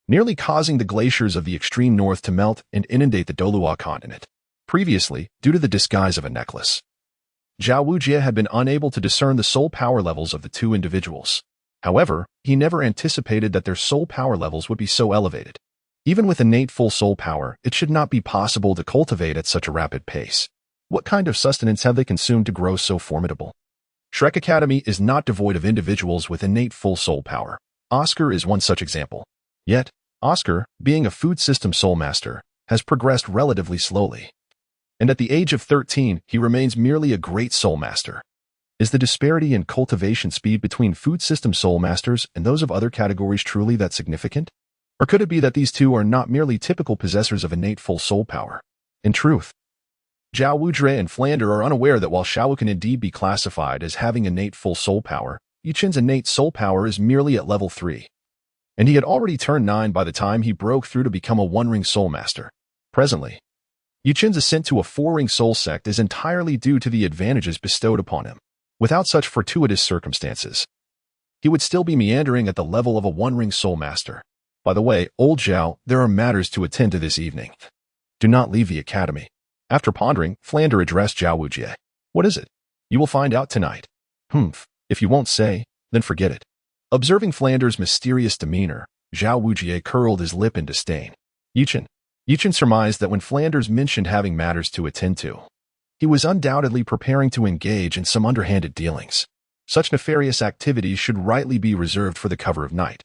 nearly causing the glaciers of the extreme north to melt and inundate the Douluo Continent. Previously, due to the disguise of a necklace, Zhao Wujia had been unable to discern the soul power levels of the two individuals. However, he never anticipated that their soul power levels would be so elevated. Even with innate full soul power, it should not be possible to cultivate at such a rapid pace. What kind of sustenance have they consumed to grow so formidable? Shrek Academy is not devoid of individuals with innate full soul power. Oscar is one such example. Yet, Oscar, being a food system soul master, has progressed relatively slowly. And at the age of 13, he remains merely a great soul master. Is the disparity in cultivation speed between food system soul masters and those of other categories truly that significant? Or could it be that these two are not merely typical possessors of innate full soul power? In truth, Zhao Wuzhe and Flander are unaware that while Shiau can indeed be classified as having innate full soul power, Yuchen's innate soul power is merely at level 3. And he had already turned 9 by the time he broke through to become a one-ring soul master. Presently, Yuchen's ascent to a 4-ring soul sect is entirely due to the advantages bestowed upon him. Without such fortuitous circumstances, he would still be meandering at the level of a 1-ring soul master. By the way, old Zhao, there are matters to attend to this evening. Do not leave the academy. After pondering, Flander addressed Zhao Wujie. What is it? You will find out tonight. If you won't say, then forget it. Observing Flander's mysterious demeanor, Zhao Wujie curled his lip in disdain. Yuchen surmised that when Flanders mentioned having matters to attend to, he was undoubtedly preparing to engage in some underhanded dealings. Such nefarious activities should rightly be reserved for the cover of night,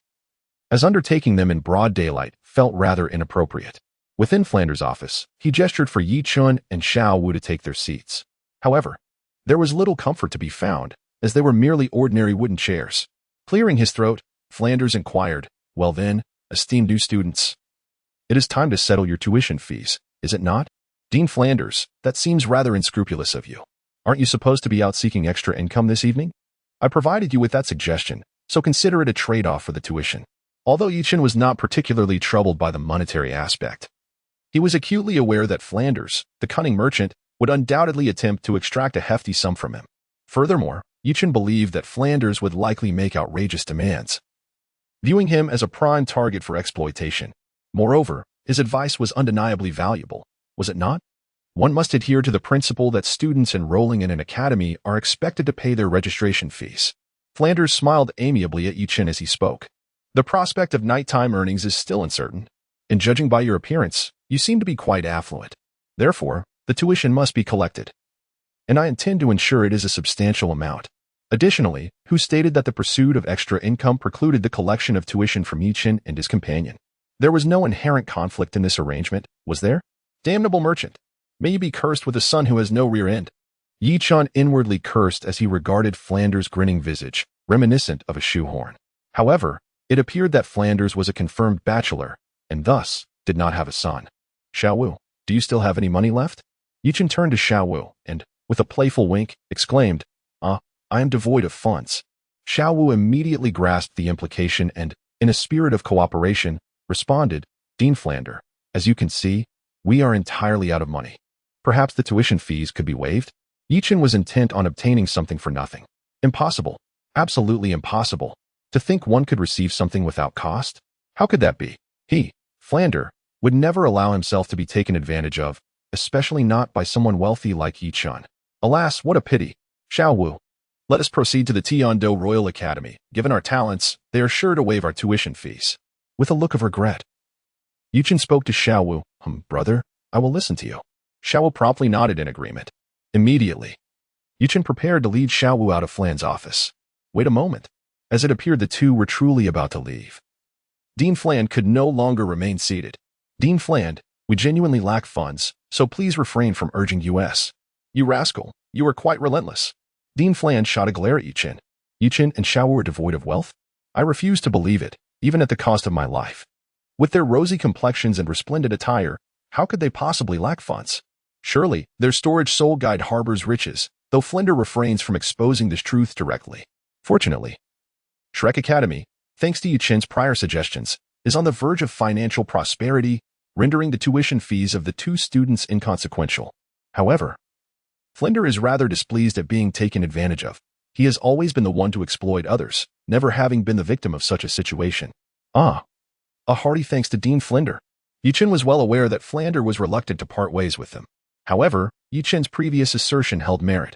as undertaking them in broad daylight felt rather inappropriate. Within Flanders' office, he gestured for Yi Chun and Shiau Wu to take their seats. However, there was little comfort to be found, as they were merely ordinary wooden chairs. Clearing his throat, Flanders inquired, "Well then, esteemed new students, it is time to settle your tuition fees, is it not?" Dean Flanders, that seems rather unscrupulous of you. Aren't you supposed to be out seeking extra income this evening? I provided you with that suggestion, so consider it a trade-off for the tuition. Although Yichen was not particularly troubled by the monetary aspect, he was acutely aware that Flanders, the cunning merchant, would undoubtedly attempt to extract a hefty sum from him. Furthermore, Yichen believed that Flanders would likely make outrageous demands, viewing him as a prime target for exploitation. Moreover, his advice was undeniably valuable, was it not? One must adhere to the principle that students enrolling in an academy are expected to pay their registration fees. Flanders smiled amiably at Yichen as he spoke. The prospect of nighttime earnings is still uncertain, and judging by your appearance, you seem to be quite affluent. Therefore, the tuition must be collected, and I intend to ensure it is a substantial amount. Additionally, Hu stated that the pursuit of extra income precluded the collection of tuition from Yichen and his companion. There was no inherent conflict in this arrangement, was there? Damnable merchant! May you be cursed with a son who has no rear end. Yi Chun inwardly cursed as he regarded Flanders' grinning visage, reminiscent of a shoehorn. However, it appeared that Flanders was a confirmed bachelor, and thus did not have a son. Shiau Wu, do you still have any money left? Yichen turned to Shiau Wu and, with a playful wink, exclaimed, I am devoid of funds. Shiau Wu immediately grasped the implication and, in a spirit of cooperation, responded, Dean Flander, as you can see, we are entirely out of money. Perhaps the tuition fees could be waived? Yichen was intent on obtaining something for nothing. Impossible. Absolutely impossible. To think one could receive something without cost? How could that be? He, Flander, would never allow himself to be taken advantage of, especially not by someone wealthy like Yi Chun. Alas, what a pity. Shiau Wu, let us proceed to the Tiando Royal Academy. Given our talents, they are sure to waive our tuition fees. With a look of regret, Yichen spoke to Shiau Wu, brother, I will listen to you. Shiau Wu promptly nodded in agreement. Immediately, Yichen prepared to lead Shiau Wu out of Fland's office. Wait a moment, as it appeared the two were truly about to leave. Dean Fland could no longer remain seated. Dean Fland, we genuinely lack funds, so please refrain from urging us. You rascal, you are quite relentless. Dean Fland shot a glare at Yichen. Yichen and Shiau Wu are devoid of wealth? I refuse to believe it, even at the cost of my life. With their rosy complexions and resplendent attire, how could they possibly lack funds? Surely, their storage soul guide harbors riches, though Flinder refrains from exposing this truth directly. Fortunately, Shrek Academy, thanks to Yichen's prior suggestions, is on the verge of financial prosperity, rendering the tuition fees of the two students inconsequential. However, Flinder is rather displeased at being taken advantage of. He has always been the one to exploit others, never having been the victim of such a situation. A hearty thanks to Dean Flinder. Yichen was well aware that Flander was reluctant to part ways with them. However, Yichen's previous assertion held merit.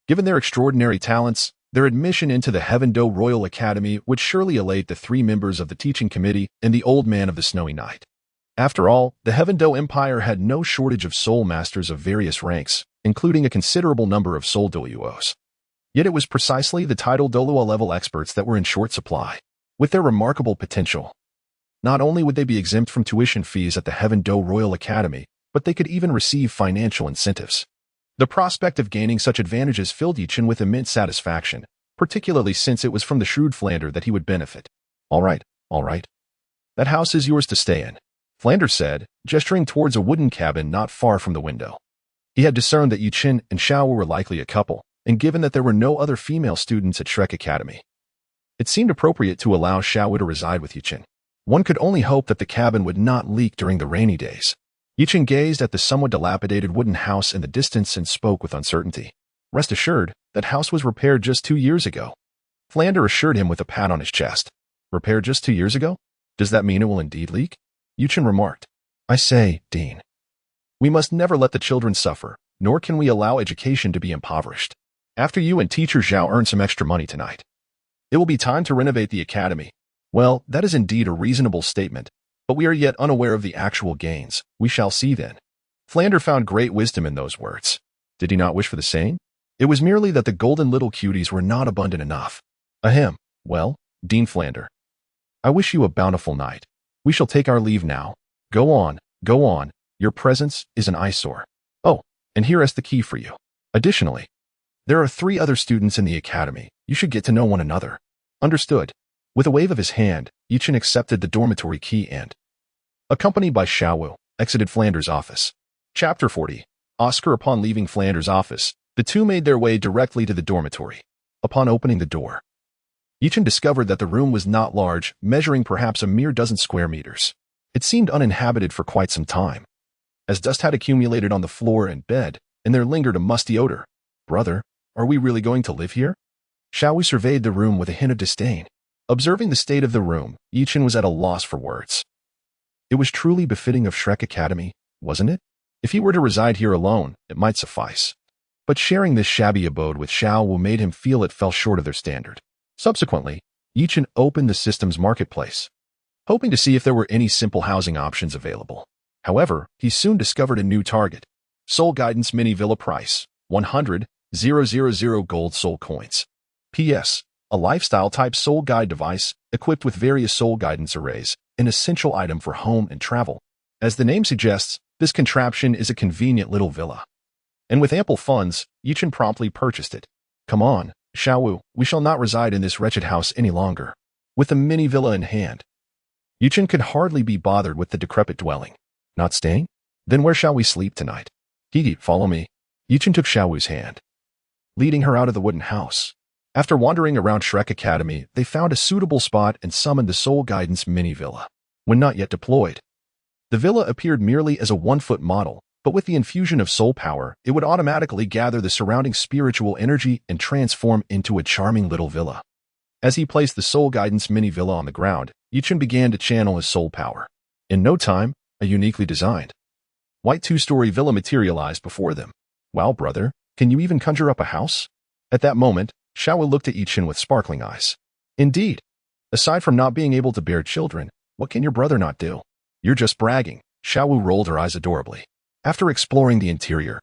Given their extraordinary talents, their admission into the Heaven-Do Royal Academy would surely elate the 3 members of the teaching committee and the Old Man of the Snowy Night. After all, the Heaven-Do Empire had no shortage of soul masters of various ranks, including a considerable number of soul Douluos. Yet it was precisely the title Douluo-level experts that were in short supply. With their remarkable potential, not only would they be exempt from tuition fees at the Heaven-Do Royal Academy, but they could even receive financial incentives. The prospect of gaining such advantages filled Yichen with immense satisfaction, particularly since it was from the shrewd Flander that he would benefit. All right. That house is yours to stay in, Flander said, gesturing towards a wooden cabin not far from the window. He had discerned that Yuqin and Shiau were likely a couple, and given that there were no other female students at Shrek Academy, it seemed appropriate to allow Shiau to reside with Yuqin. One could only hope that the cabin would not leak during the rainy days. Yuqin gazed at the somewhat dilapidated wooden house in the distance and spoke with uncertainty. Rest assured, that house was repaired just 2 years ago. Flander assured him with a pat on his chest. Repaired just 2 years ago? Does that mean it will indeed leak? Yuqin remarked. I say, Dean. We must never let the children suffer, nor can we allow education to be impoverished. After you and teacher Shiau earn some extra money tonight, it will be time to renovate the academy. Well, that is indeed a reasonable statement, but we are yet unaware of the actual gains. We shall see then. Flander found great wisdom in those words. Did he not wish for the same? It was merely that the golden little cuties were not abundant enough. Ahem. Well, Dean Flander, I wish you a bountiful night. We shall take our leave now. Go on, go on. Your presence is an eyesore. Oh, and here is the key for you. Additionally, there are 3 other students in the academy. You should get to know one another. Understood. With a wave of his hand, Yuqin accepted the dormitory key and, accompanied by Shiau, exited Flander's office. Chapter 40. Oscar. Upon leaving Flander's office, the two made their way directly to the dormitory. Upon opening the door, Yuqin discovered that the room was not large, measuring perhaps a mere dozen square meters. It seemed uninhabited for quite some time, as dust had accumulated on the floor and bed, and there lingered a musty odor. Brother, are we really going to live here? Shiau surveyed the room with a hint of disdain. Observing the state of the room, Yuqin was at a loss for words. It was truly befitting of Shrek Academy, wasn't it? If he were to reside here alone, it might suffice. But sharing this shabby abode with Shiau made him feel it fell short of their standard. Subsequently, Yuqin opened the system's marketplace, hoping to see if there were any simple housing options available. However, he soon discovered a new target. Soul Guidance Mini Villa price, 100,000 gold soul coins. P.S. A lifestyle-type soul guide device, equipped with various soul guidance arrays, an essential item for home and travel. As the name suggests, this contraption is a convenient little villa. And with ample funds, Yuqin promptly purchased it. Come on, Shiau, we shall not reside in this wretched house any longer. With the mini villa in hand, Yuqin could hardly be bothered with the decrepit dwelling. Not staying? Then where shall we sleep tonight? Higi, follow me. Yuqin took Xiao's hand, leading her out of the wooden house. After wandering around Shrek Academy, they found a suitable spot and summoned the Soul Guidance Mini Villa. When not yet deployed, the villa appeared merely as a 1-foot model, but with the infusion of soul power, it would automatically gather the surrounding spiritual energy and transform into a charming little villa. As he placed the Soul Guidance Mini Villa on the ground, Yuqin began to channel his soul power. In no time, a uniquely designed white 2-story villa materialized before them. Wow, brother, can you even conjure up a house? At that moment, Shiau looked at Yuqin with sparkling eyes. Indeed. Aside from not being able to bear children, what can your brother not do? You're just bragging. Shiau rolled her eyes adorably. After exploring the interior,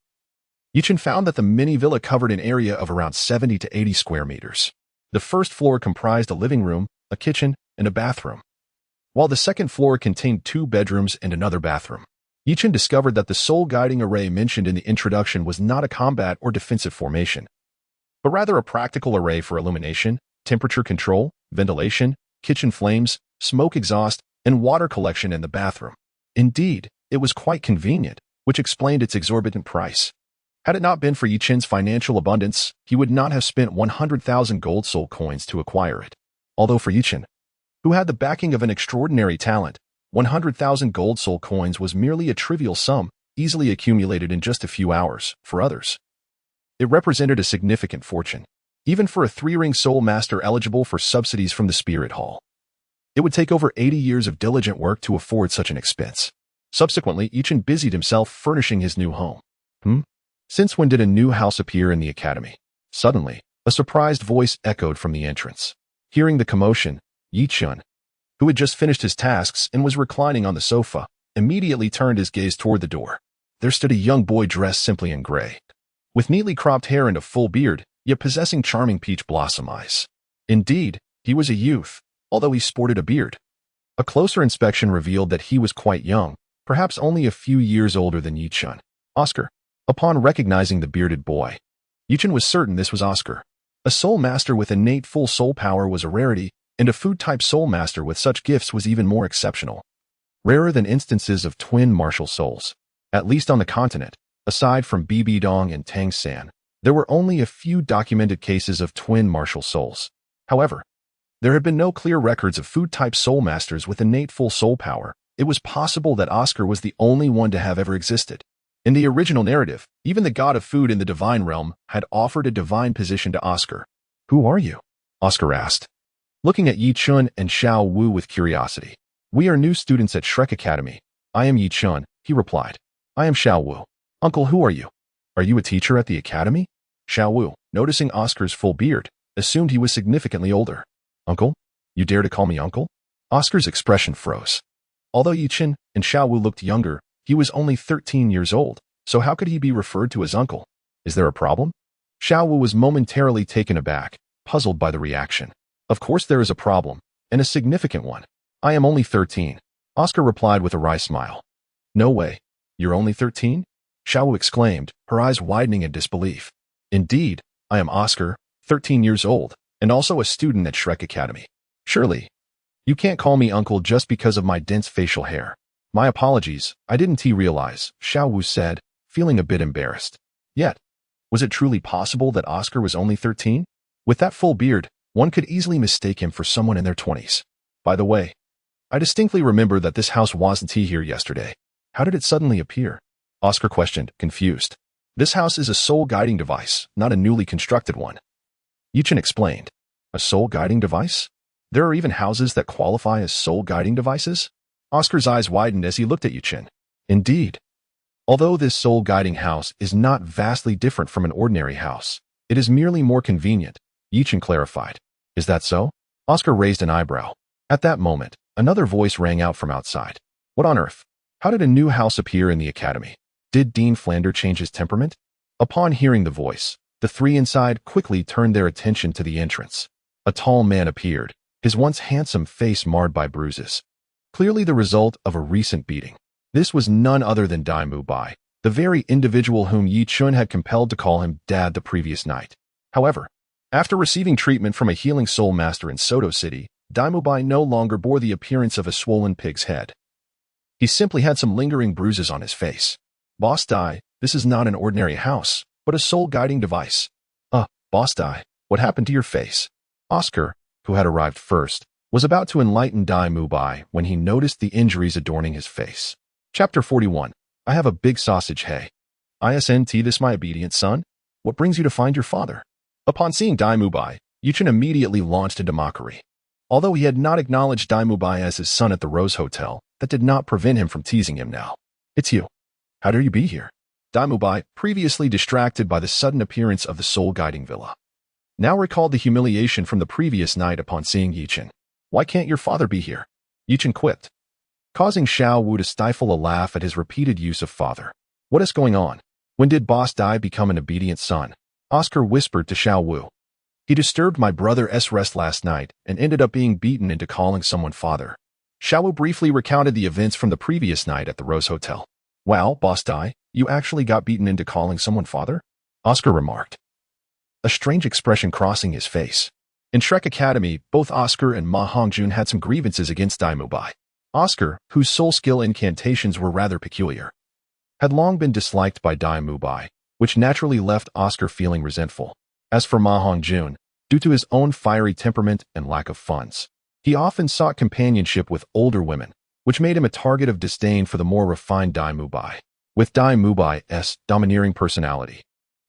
Yuqin found that the mini villa covered an area of around 70 to 80 square meters. The first floor comprised a living room, a kitchen, and a bathroom, while the second floor contained 2 bedrooms and another bathroom. Yuqin discovered that the soul guiding array mentioned in the introduction was not a combat or defensive formation, but rather a practical array for illumination, temperature control, ventilation, kitchen flames, smoke exhaust, and water collection in the bathroom. Indeed, it was quite convenient, which explained its exorbitant price. Had it not been for Yuqin's financial abundance, he would not have spent 100,000 gold soul coins to acquire it. Although for Yuqin, who had the backing of an extraordinary talent, 100,000 gold soul coins was merely a trivial sum, easily accumulated in just a few hours. For others, it represented a significant fortune, even for a 3-ring soul master eligible for subsidies from the Spirit Hall. It would take over 80 years of diligent work to afford such an expense. Subsequently, Yuqin busied himself furnishing his new home. Since when did a new house appear in the academy? Suddenly, a surprised voice echoed from the entrance. Hearing the commotion, Yuqin, who had just finished his tasks and was reclining on the sofa, immediately turned his gaze toward the door. There stood a young boy dressed simply in gray, with neatly cropped hair and a full beard, yet possessing charming peach blossom eyes. Indeed, he was a youth, although he sported a beard. A closer inspection revealed that he was quite young, perhaps only a few years older than Yuqin. Oscar. Upon recognizing the bearded boy, Yuqin was certain this was Oscar. A soul master with innate full soul power was a rarity, and a food-type soul master with such gifts was even more exceptional. Rarer than instances of twin martial souls, at least on the continent. Aside from Bibi Dong and Tang San, there were only a few documented cases of twin martial souls. However, there had been no clear records of food-type soul masters with innate full soul power. It was possible that Oscar was the only one to have ever existed. In the original narrative, even the god of food in the divine realm had offered a divine position to Oscar. "Who are you?" Oscar asked, looking at Yi Chun and Xiao Wu with curiosity. "We are new students at Shrek Academy. I am Yi Chun," he replied. "I am Xiao Wu." "Uncle, who are you? Are you a teacher at the academy?" Xiao Wu, noticing Oscar's full beard, assumed he was significantly older. "Uncle? You dare to call me uncle?" Oscar's expression froze. Although Yi Chun and Xiao Wu looked younger, he was only 13 years old, so how could he be referred to as uncle? "Is there a problem?" Xiao Wu was momentarily taken aback, puzzled by the reaction. "Of course there is a problem, and a significant one. I am only 13, Oscar replied with a wry smile. "No way. You're only 13? Xiao Wu exclaimed, her eyes widening in disbelief. "Indeed, I am Oscar, 13 years old, and also a student at Shrek Academy. Surely, you can't call me uncle just because of my dense facial hair." "My apologies, I didn't realize," Xiao Wu said, feeling a bit embarrassed. Yet, was it truly possible that Oscar was only 13? With that full beard, one could easily mistake him for someone in their 20s. "By the way, I distinctly remember that this house wasn't here yesterday. How did it suddenly appear?" Oscar questioned, confused. "This house is a soul guiding device, not a newly constructed one." Yi Chun explained. "A soul guiding device? There are even houses that qualify as soul guiding devices?" Oscar's eyes widened as he looked at Yi Chun. "Indeed. Although this soul guiding house is not vastly different from an ordinary house, it is merely more convenient," Yi Chun clarified. "Is that so?" Oscar raised an eyebrow. At that moment, another voice rang out from outside. "What on earth? How did a new house appear in the academy? Did Dean Flander change his temperament?" Upon hearing the voice, the three inside quickly turned their attention to the entrance. A tall man appeared, his once handsome face marred by bruises. Clearly the result of a recent beating. This was none other than Dai Mu Bai, the very individual whom Yi Chun had compelled to call him Dad the previous night. However, after receiving treatment from a healing soul master in Soto City, Dai Mu Bai no longer bore the appearance of a swollen pig's head. He simply had some lingering bruises on his face. "Boss Dai, this is not an ordinary house, but a soul-guiding device." Boss Dai, what happened to your face?" Oscar, who had arrived first, was about to enlighten Dai Mu Bai when he noticed the injuries adorning his face. Chapter 41. I have a big sausage, hey. Isn't this my obedient son? What brings you to find your father? Upon seeing Dai Mu Bai, Yi Chun immediately launched into mockery. Although he had not acknowledged Dai Mu Bai as his son at the Rose Hotel, that did not prevent him from teasing him now. "It's you. How dare you be here?" Dai Mu Bai, previously distracted by the sudden appearance of the soul-guiding villa, now recalled the humiliation from the previous night upon seeing Yi Chun. "Why can't your father be here?" Yi Chun quipped, causing Xiao Wu to stifle a laugh at his repeated use of father. "What is going on? When did Boss Dai become an obedient son?" Oscar whispered to Xiao Wu. "He disturbed my brother's rest last night and ended up being beaten into calling someone father." Xiao Wu briefly recounted the events from the previous night at the Rose Hotel. "Wow, Boss Dai, you actually got beaten into calling someone father?" Oscar remarked, a strange expression crossing his face. In Shrek Academy, both Oscar and Ma Hongjun had some grievances against Dai Mu Bai. Oscar, whose soul skill incantations were rather peculiar, had long been disliked by Dai Mu Bai, which naturally left Oscar feeling resentful. As for Ma Hongjun, due to his own fiery temperament and lack of funds, he often sought companionship with older women, which made him a target of disdain for the more refined Dai Mu Bai. With Dai Mu Bai's domineering personality,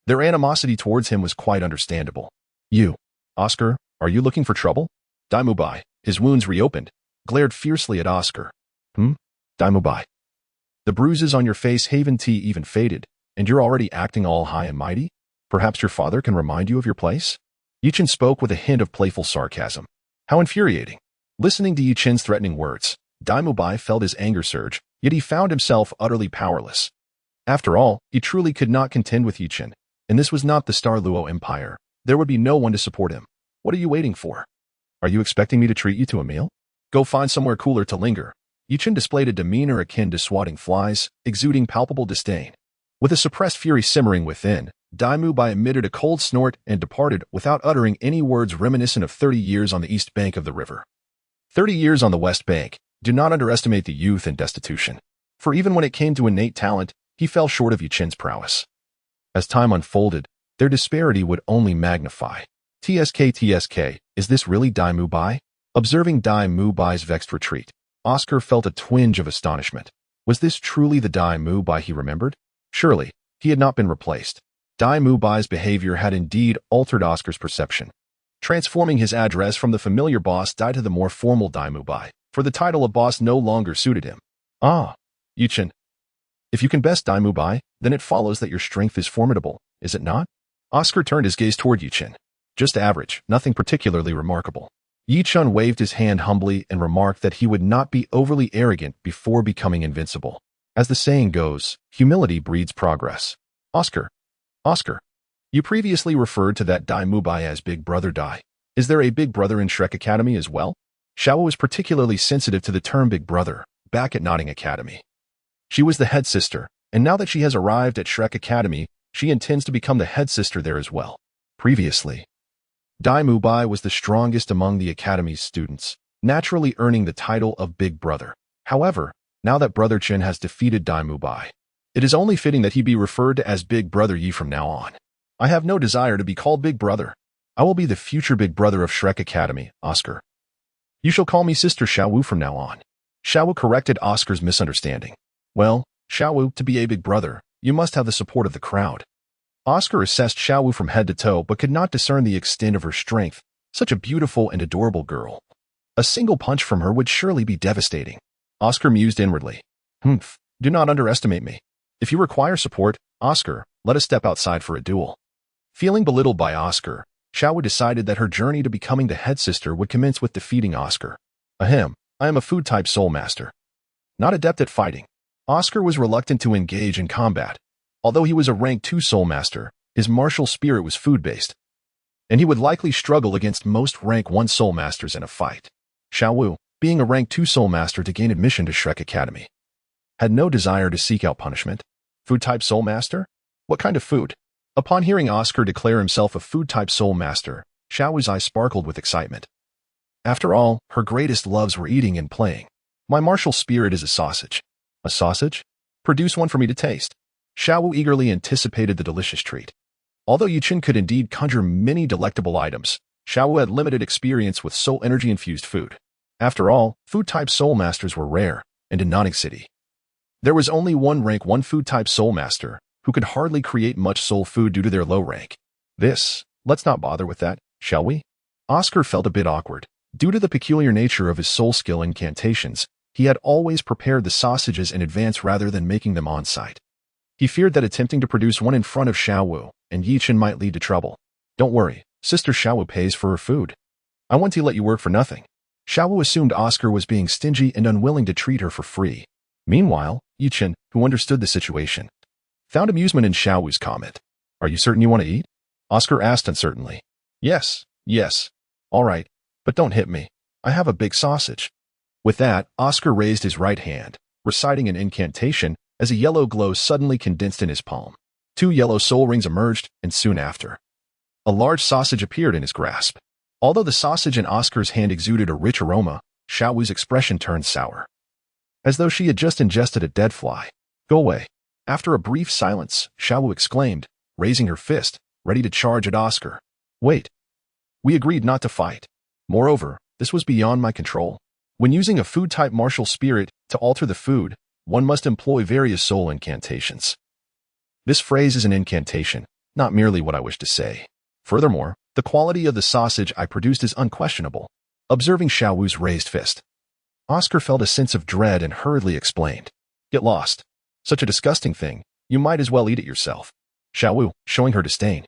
their animosity towards him was quite understandable. "You, Oscar, are you looking for trouble?" Dai Mu Bai, his wounds reopened, glared fiercely at Oscar. Dai Mu Bai, the bruises on your face haven't even faded, and you're already acting all high and mighty? Perhaps your father can remind you of your place?" Yi Chun spoke with a hint of playful sarcasm. How infuriating. Listening to Yi Chun's threatening words, Dai Mu Bai felt his anger surge, yet he found himself utterly powerless. After all, he truly could not contend with Yi Chun, and this was not the Stardo Empire. There would be no one to support him. "What are you waiting for? Are you expecting me to treat you to a meal? Go find somewhere cooler to linger." Yi Chun displayed a demeanor akin to swatting flies, exuding palpable disdain. With a suppressed fury simmering within, Dai Mu Bai emitted a cold snort and departed without uttering any words reminiscent of 30 years on the east bank of the river. 30 years on the west bank. Do not underestimate the youth and destitution. For even when it came to innate talent, he fell short of Yuchin's prowess. As time unfolded, their disparity would only magnify. TSK, is this really Dai Mu Bai? Observing Dai Mu Bai's vexed retreat, Oscar felt a twinge of astonishment. Was this truly the Dai Mu Bai he remembered? Surely, he had not been replaced. Dai Mu Bai's behavior had indeed altered Oscar's perception, transforming his address from the familiar boss Dai to the more formal Dai Mu Bai, for the title of boss no longer suited him. Ah, Yuchin. If you can best Dai Mu Bai, then it follows that your strength is formidable, is it not? Oscar turned his gaze toward Yuchin. Just average, nothing particularly remarkable. Yichun waved his hand humbly and remarked that he would not be overly arrogant before becoming invincible. As the saying goes, humility breeds progress. Oscar, you previously referred to that Dai Mu Bai as Big Brother Dai. Is there a Big Brother in Shrek Academy as well? Shiau was particularly sensitive to the term Big Brother back at Notting Academy. She was the head sister, and now that she has arrived at Shrek Academy, she intends to become the head sister there as well. Previously, Dai Mu Bai was the strongest among the Academy's students, naturally earning the title of Big Brother. However, now that Brother Chen has defeated Dai Mu Bai, it is only fitting that he be referred to as Big Brother Yi from now on. I have no desire to be called Big Brother. I will be the future Big Brother of Shrek Academy, Oscar. You shall call me Sister Xiaowu from now on. Xiaowu corrected Oscar's misunderstanding. Well, Xiaowu, to be a Big Brother, you must have the support of the crowd. Oscar assessed Xiaowu from head to toe but could not discern the extent of her strength. Such a beautiful and adorable girl. A single punch from her would surely be devastating. Oscar mused inwardly. Do not underestimate me. If you require support, Oscar, let us step outside for a duel. Feeling belittled by Oscar, Xiaowu decided that her journey to becoming the head sister would commence with defeating Oscar. Ahem, I am a food-type soul master. Not adept at fighting. Oscar was reluctant to engage in combat. Although he was a rank 2 soul master, his martial spirit was food-based, and he would likely struggle against most rank 1 soul masters in a fight. Xiaowu, being a rank 2 soul master to gain admission to Shrek Academy, had no desire to seek out punishment. Food-type soul master? What kind of food? Upon hearing Oscar declare himself a food-type soul master, Xiaowu's eyes sparkled with excitement. After all, her greatest loves were eating and playing. My martial spirit is a sausage. A sausage? Produce one for me to taste. Xiaowu eagerly anticipated the delicious treat. Although Yuchin could indeed conjure many delectable items, Xiaowu had limited experience with soul energy-infused food. After all, food-type soul masters were rare, and in Notting City, there was only one rank 1 food-type soul master, who could hardly create much soul food due to their low rank. Let's not bother with that, shall we? Oscar felt a bit awkward. Due to the peculiar nature of his soul skill incantations, he had always prepared the sausages in advance rather than making them on-site. He feared that attempting to produce one in front of Xiaowu and Yichen might lead to trouble. Don't worry, Sister Xiaowu pays for her food. I want to let you work for nothing. Xiaowu assumed Oscar was being stingy and unwilling to treat her for free. Meanwhile, Yichen, who understood the situation, found amusement in Xiaowu's comment. Are you certain you want to eat? Oscar asked uncertainly. Yes. All right, but don't hit me. I have a big sausage. With that, Oscar raised his right hand, reciting an incantation, as a yellow glow suddenly condensed in his palm. 2 yellow soul rings emerged, and soon after, a large sausage appeared in his grasp. Although the sausage in Oscar's hand exuded a rich aroma, Xiaowu's expression turned sour, as though she had just ingested a dead fly. Go away. After a brief silence, Xiaowu exclaimed, raising her fist, ready to charge at Oscar. Wait. We agreed not to fight. Moreover, this was beyond my control. When using a food-type martial spirit to alter the food, one must employ various soul incantations. This phrase is an incantation, not merely what I wish to say. Furthermore, the quality of the sausage I produced is unquestionable. Observing Xiaowu's raised fist, Oscar felt a sense of dread and hurriedly explained. Get lost. Such a disgusting thing, you might as well eat it yourself. Xiaowu, showing her disdain,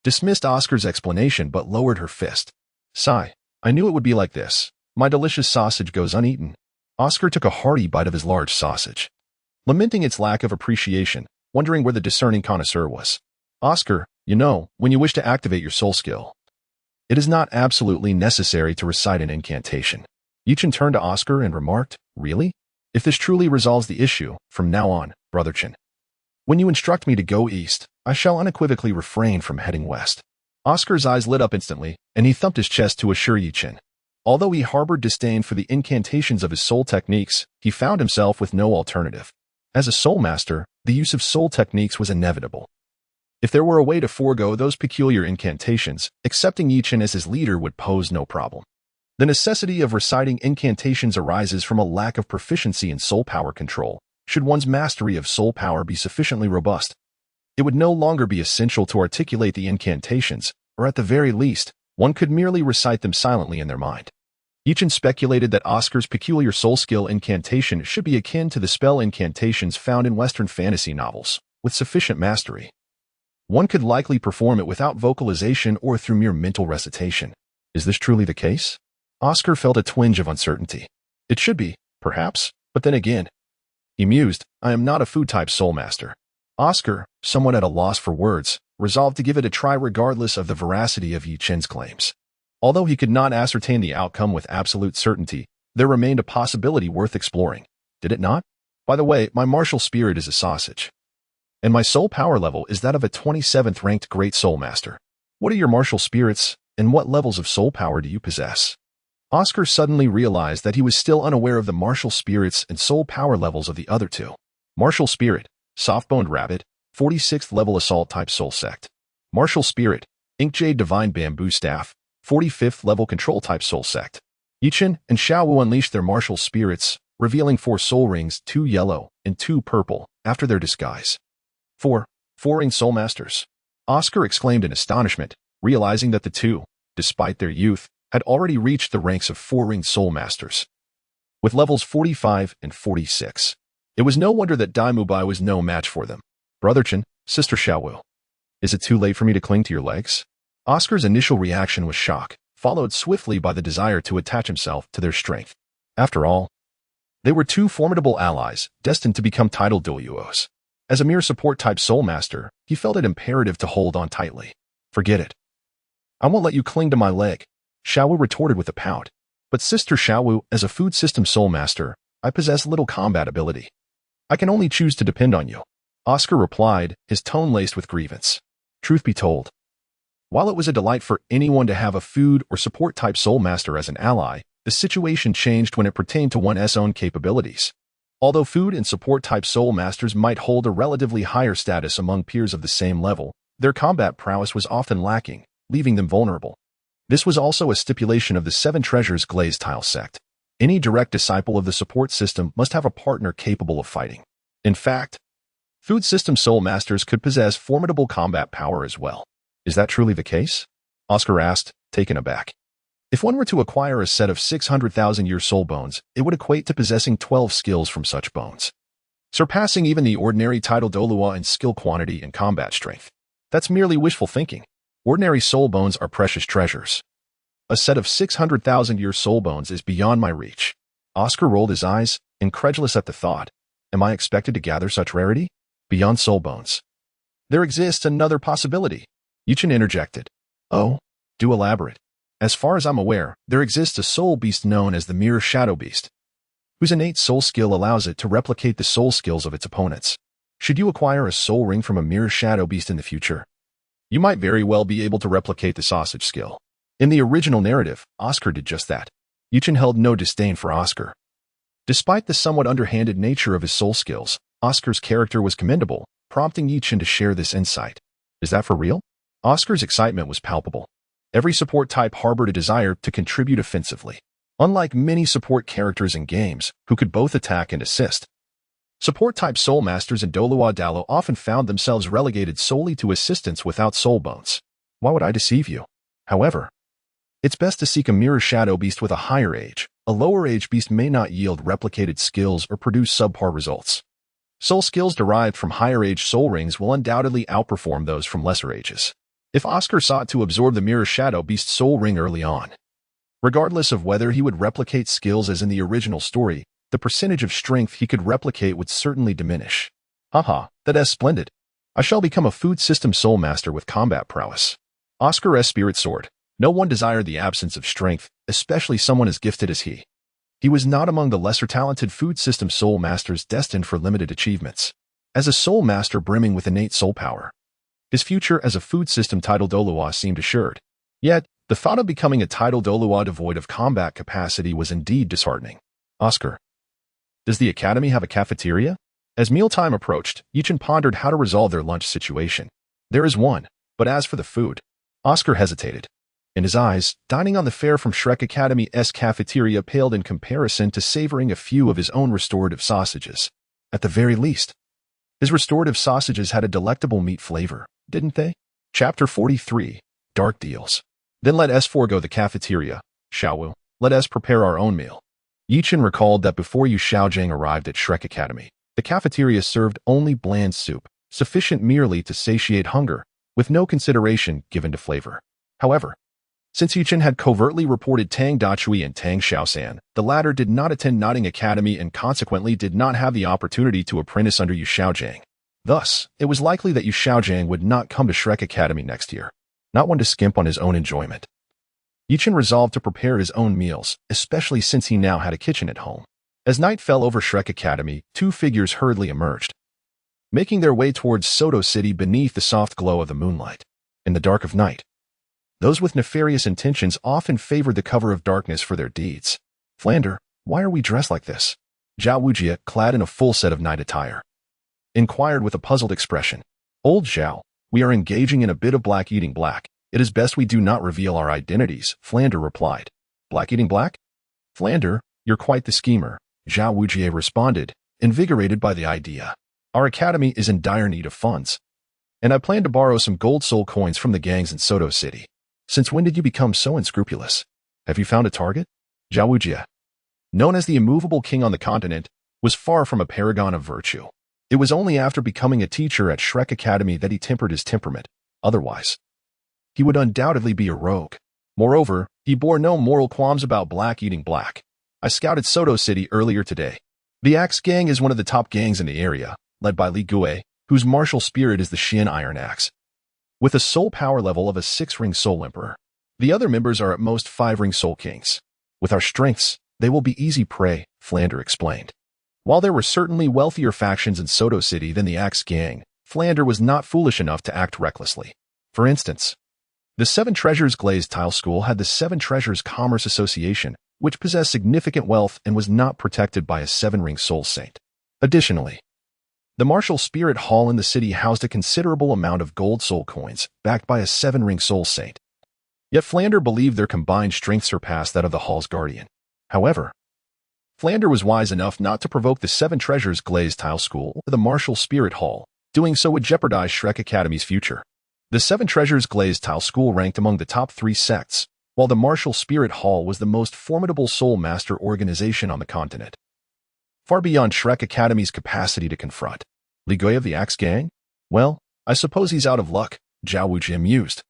dismissed Oscar's explanation but lowered her fist. Sigh. I knew it would be like this. My delicious sausage goes uneaten. Oscar took a hearty bite of his large sausage, lamenting its lack of appreciation, wondering where the discerning connoisseur was. Oscar, you know, when you wish to activate your soul skill, it is not absolutely necessary to recite an incantation. Yichen turned to Oscar and remarked, Really? If this truly resolves the issue, from now on, Brother Chen, when you instruct me to go east, I shall unequivocally refrain from heading west. Oscar's eyes lit up instantly, and he thumped his chest to assure Yichen. Although he harbored disdain for the incantations of his soul techniques, he found himself with no alternative. As a soul master, the use of soul techniques was inevitable. If there were a way to forego those peculiar incantations, accepting Yichin as his leader would pose no problem. The necessity of reciting incantations arises from a lack of proficiency in soul power control, should one's mastery of soul power be sufficiently robust. It would no longer be essential to articulate the incantations, or at the very least, one could merely recite them silently in their mind. Yichin speculated that Oscar's peculiar soul skill incantation should be akin to the spell incantations found in Western fantasy novels, with sufficient mastery. One could likely perform it without vocalization or through mere mental recitation. Is this truly the case? Oscar felt a twinge of uncertainty. It should be, perhaps, but then again. He mused, I am not a food-type soul master. Oscar, somewhat at a loss for words, resolved to give it a try regardless of the veracity of Yichin's claims. Although he could not ascertain the outcome with absolute certainty, there remained a possibility worth exploring. Did it not? By the way, my martial spirit is a sausage. And my soul power level is that of a 27th ranked Great Soul Master. What are your martial spirits, and what levels of soul power do you possess? Oscar suddenly realized that he was still unaware of the martial spirits and soul power levels of the other two. Martial spirit, soft-boned rabbit, 46th level assault type soul sect. Martial spirit, Inkjade divine bamboo staff, 45th level control type soul sect. Yichin and Shiau unleashed their martial spirits, revealing 4 soul rings, 2 yellow and 2 purple, after their disguise. 4 ring soul masters. Oscar exclaimed in astonishment, realizing that the two, despite their youth, had already reached the ranks of 4-ring soul masters, with levels 45 and 46. It was no wonder that Daimubai was no match for them. Brotherchen, Sister Shiau, is it too late for me to cling to your legs? Oscar's initial reaction was shock, followed swiftly by the desire to attach himself to their strength. After all, they were 2 formidable allies, destined to become titled Douluos. As a mere support-type soul master, he felt it imperative to hold on tightly. Forget it. I won't let you cling to my leg, Shiau retorted with a pout. But Sister Shiau, as a food system soul master, I possess little combat ability. I can only choose to depend on you. Oscar replied, his tone laced with grievance. Truth be told, while it was a delight for anyone to have a food or support-type soul master as an ally, the situation changed when it pertained to one's own capabilities. Although food and support-type soul masters might hold a relatively higher status among peers of the same level, their combat prowess was often lacking, leaving them vulnerable. This was also a stipulation of the 7 Treasures Glazed Tile sect. Any direct disciple of the support system must have a partner capable of fighting. In fact, food system soul masters could possess formidable combat power as well. Is that truly the case? Oscar asked, taken aback. If one were to acquire a set of 600,000-year soul bones, it would equate to possessing 12 skills from such bones, surpassing even the ordinary title Douluo in skill quantity and combat strength. That's merely wishful thinking. Ordinary soul bones are precious treasures. A set of 600,000-year soul bones is beyond my reach. Oscar rolled his eyes, incredulous at the thought. Am I expected to gather such rarity? Beyond soul bones. There exists another possibility. Yichin interjected. Oh, do elaborate. As far as I'm aware, there exists a soul beast known as the Mirror Shadow Beast, whose innate soul skill allows it to replicate the soul skills of its opponents. Should you acquire a soul ring from a Mirror Shadow Beast in the future, you might very well be able to replicate the sausage skill. In the original narrative, Oscar did just that. Yichin held no disdain for Oscar. Despite the somewhat underhanded nature of his soul skills, Oscar's character was commendable, prompting Yichin to share this insight. Is that for real? Oscar's excitement was palpable. Every support type harbored a desire to contribute offensively. Unlike many support characters in games, who could both attack and assist, support-type soul masters in Douluo often found themselves relegated solely to assistance without soul bones. Why would I deceive you? However, it's best to seek a mirror shadow beast with a higher age. A lower age beast may not yield replicated skills or produce subpar results. Soul skills derived from higher age soul rings will undoubtedly outperform those from lesser ages. If Oscar sought to absorb the mirror shadow beast's soul ring early on, regardless of whether he would replicate skills as in the original story, the percentage of strength he could replicate would certainly diminish. Haha, that's splendid. I shall become a food system soul master with combat prowess. Oscar's spirit soared. No one desired the absence of strength, especially someone as gifted as he. He was not among the lesser talented food system soul masters destined for limited achievements. As a soul master brimming with innate soul power, his future as a food system title Douluo seemed assured. Yet, the thought of becoming a title Douluo devoid of combat capacity was indeed disheartening. Oscar, does the academy have a cafeteria? As mealtime approached, Yichen pondered how to resolve their lunch situation. There is one, but as for the food, Oscar hesitated. In his eyes, dining on the fare from Shrek Academy's cafeteria paled in comparison to savoring a few of his own restorative sausages. At the very least, his restorative sausages had a delectable meat flavor, didn't they? Chapter 43, Dark Deals. Then let us forego the cafeteria, Shiau. Let us prepare our own meal. Yichen recalled that before Xiaozhang arrived at Shrek Academy, the cafeteria served only bland soup, sufficient merely to satiate hunger, with no consideration given to flavor. However, since Yichen had covertly reported Tang Dachui and Tang San, the latter did not attend Notting Academy and consequently did not have the opportunity to apprentice under Xiaozhang. Thus, it was likely that Xiaozhang would not come to Shrek Academy next year, not one to skimp on his own enjoyment. Yichen resolved to prepare his own meals, especially since he now had a kitchen at home. As night fell over Shrek Academy, two figures hurriedly emerged, making their way towards Soto City beneath the soft glow of the moonlight. In the dark of night, those with nefarious intentions often favored the cover of darkness for their deeds. Flander, why are we dressed like this? Zhao Wujie, clad in a full set of night attire, inquired with a puzzled expression. Old Zhao, we are engaging in a bit of black eating black. It is best we do not reveal our identities, Flander replied. Black eating black? Flander, you're quite the schemer, Zhao Wujie responded, invigorated by the idea. Our academy is in dire need of funds, and I plan to borrow some gold soul coins from the gangs in Soto City. Since when did you become so unscrupulous? Have you found a target? Zhao Wujie, known as the immovable king on the continent, was far from a paragon of virtue. It was only after becoming a teacher at Shrek Academy that he tempered his temperament. Otherwise, he would undoubtedly be a rogue. Moreover, he bore no moral qualms about black eating black. I scouted Soto City earlier today. The Axe Gang is one of the top gangs in the area, led by Li Gui, whose martial spirit is the Shin Iron Axe, with a soul power level of a 6-ring soul emperor. The other members are at most 5-ring soul kings. With our strengths, they will be easy prey, Flander explained. While there were certainly wealthier factions in Soto City than the Axe Gang, Flander was not foolish enough to act recklessly. For instance, the Seven Treasures Glazed Tile School had the Seven Treasures Commerce Association, which possessed significant wealth and was not protected by a 7-ring soul saint. Additionally, the Martial Spirit Hall in the city housed a considerable amount of gold soul coins, backed by a 7-ring soul saint. Yet Flander believed their combined strength surpassed that of the hall's guardian. However, Flander was wise enough not to provoke the Seven Treasures Glazed Tile School or the Martial Spirit Hall. Doing so would jeopardize Shrek Academy's future. The Seven Treasures Glazed Tile School ranked among the top 3 sects, while the Martial Spirit Hall was the most formidable soul master organization on the continent, far beyond Shrek Academy's capacity to confront. Li Gui of the Axe Gang? Well, I suppose he's out of luck, Zhao Wujie mused,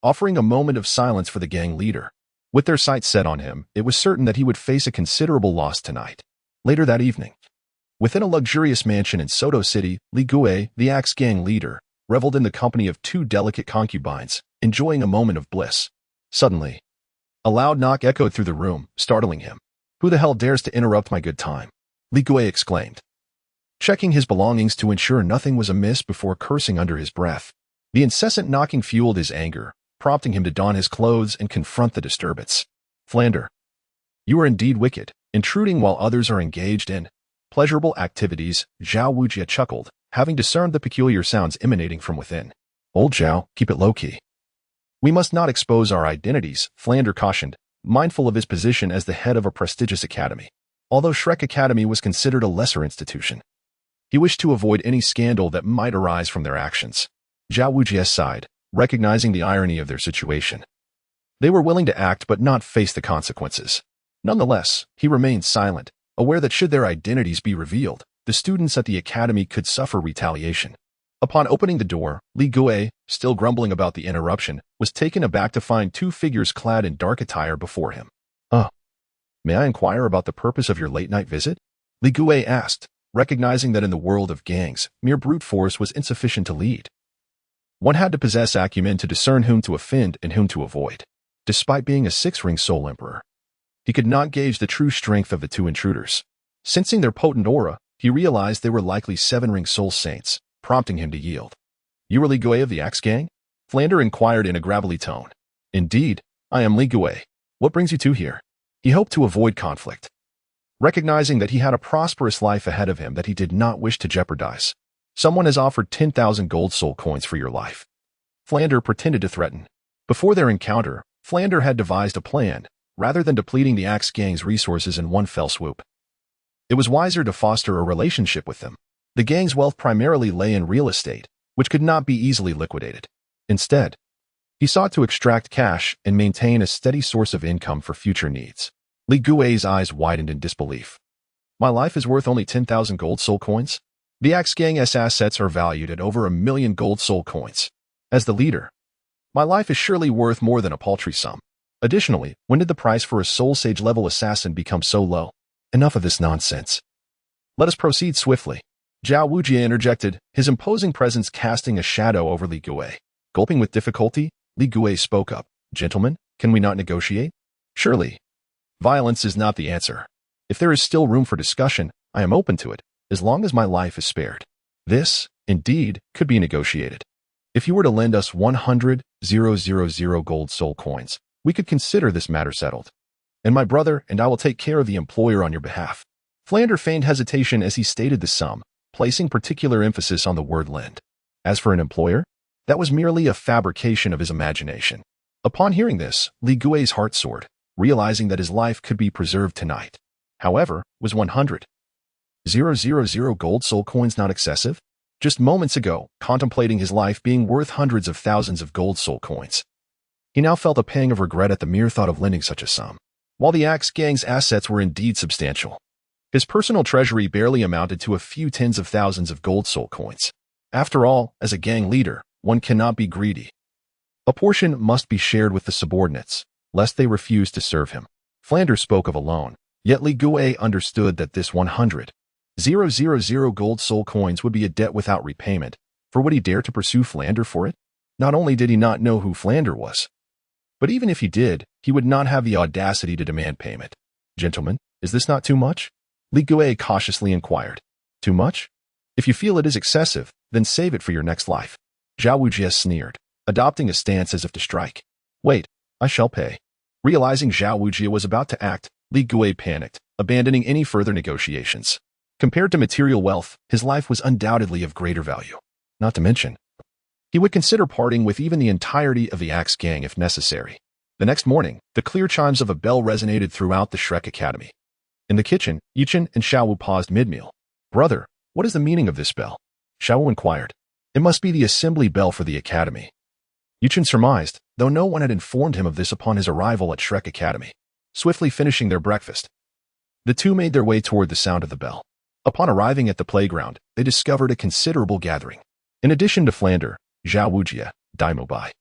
offering a moment of silence for the gang leader. With their sights set on him, it was certain that he would face a considerable loss tonight. Later that evening, within a luxurious mansion in Soto City, Li Gui, the Axe Gang leader, reveled in the company of 2 delicate concubines, enjoying a moment of bliss. Suddenly, a loud knock echoed through the room, startling him. Who the hell dares to interrupt my good time? Li Gui exclaimed, checking his belongings to ensure nothing was amiss before cursing under his breath. The incessant knocking fueled his anger, prompting him to don his clothes and confront the disturbance. Flander, you are indeed wicked, intruding while others are engaged in pleasurable activities, Zhao Wujie chuckled, having discerned the peculiar sounds emanating from within. Old Zhao, keep it low-key. We must not expose our identities, Flander cautioned, mindful of his position as the head of a prestigious academy. Although Shrek Academy was considered a lesser institution, he wished to avoid any scandal that might arise from their actions. Zhao Wujie sighed, recognizing the irony of their situation. They were willing to act but not face the consequences. Nonetheless, he remained silent, aware that should their identities be revealed, the students at the academy could suffer retaliation. Upon opening the door, Li Gui, still grumbling about the interruption, was taken aback to find 2 figures clad in dark attire before him. May I inquire about the purpose of your late-night visit? Li Gui asked, recognizing that in the world of gangs, mere brute force was insufficient to lead. One had to possess acumen to discern whom to offend and whom to avoid. Despite being a 6-ring soul emperor, he could not gauge the true strength of the 2 intruders. Sensing their potent aura, he realized they were likely 7-ring soul saints, prompting him to yield. You are Li Gui of the Axe Gang? Flander inquired in a gravelly tone. Indeed, I am Li Gui. What brings you 2 here? He hoped to avoid conflict. recognizing that he had a prosperous life ahead of him that he did not wish to jeopardize. Someone has offered 10,000 gold soul coins for your life. Flander pretended to threaten. Before their encounter, Flander had devised a plan, rather than depleting the Axe Gang's resources in one fell swoop. It was wiser to foster a relationship with them. The gang's wealth primarily lay in real estate, which could not be easily liquidated. Instead, he sought to extract cash and maintain a steady source of income for future needs. Li Gui's eyes widened in disbelief. My life is worth only 10,000 gold soul coins? The Axe Gang's assets are valued at over 1,000,000 gold soul coins. As the leader, my life is surely worth more than a paltry sum. Additionally, when did the price for a Soul Sage level assassin become so low? Enough of this nonsense. Let us proceed swiftly. Zhao Wujie interjected, his imposing presence casting a shadow over Li Gui. Gulping with difficulty, Li Gui spoke up. Gentlemen, can we not negotiate? Surely. Violence is not the answer. If there is still room for discussion, I am open to it, as long as my life is spared. This, indeed, could be negotiated. If you were to lend us 100,000 gold soul coins, we could consider this matter settled. And my brother and I will take care of the employer on your behalf. Flander feigned hesitation as he stated the sum, placing particular emphasis on the word lend. As for an employer, that was merely a fabrication of his imagination. Upon hearing this, Li Gui's heart soared, realizing that his life could be preserved tonight. However, was 100,000 gold soul coins not excessive? Just moments ago, contemplating his life being worth hundreds of thousands of gold soul coins. He now felt a pang of regret at the mere thought of lending such a sum. While the Axe Gang's assets were indeed substantial, his personal treasury barely amounted to a few tens of thousands of gold soul coins. After all, as a gang leader, one cannot be greedy. A portion must be shared with the subordinates, lest they refuse to serve him. Flander spoke of a loan, yet Li Gui understood that this 100,000 gold soul coins would be a debt without repayment, for would he dare to pursue Flander for it? Not only did he not know who Flander was, but even if he did, he would not have the audacity to demand payment. Gentlemen, is this not too much? Li Gui cautiously inquired. Too much? If you feel it is excessive, then save it for your next life. Zhao Wujie sneered, adopting a stance as if to strike. Wait, I shall pay. Realizing Zhao Wujie was about to act, Li Gui panicked, abandoning any further negotiations. Compared to material wealth, his life was undoubtedly of greater value. Not to mention, he would consider parting with even the entirety of the Axe Gang if necessary. The next morning, the clear chimes of a bell resonated throughout the Shrek Academy. In the kitchen, Yichen and Xiao paused mid-meal. Brother, what is the meaning of this bell? Xiao inquired. It must be the assembly bell for the academy. Yichen surmised, though no one had informed him of this upon his arrival at Shrek Academy. Swiftly finishing their breakfast, the two made their way toward the sound of the bell. Upon arriving at the playground, they discovered a considerable gathering. In addition to Flander, Zhao Wujie, Daimo Bai,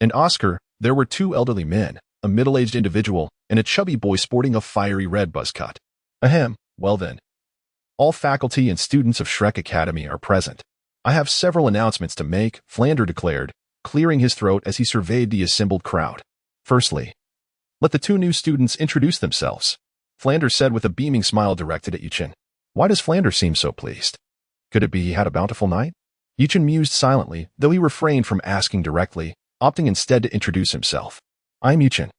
and Oscar, there were two elderly men, a middle-aged individual, and a chubby boy sporting a fiery red buzz cut. Ahem, well then. All faculty and students of Shrek Academy are present. I have several announcements to make, Flander declared, clearing his throat as he surveyed the assembled crowd. Firstly, let the two new students introduce themselves, Flander said with a beaming smile directed at Yichen. Why does Flander seem so pleased? Could it be he had a bountiful night? Yichen mused silently, though he refrained from asking directly, opting instead to introduce himself. I'm Yichen.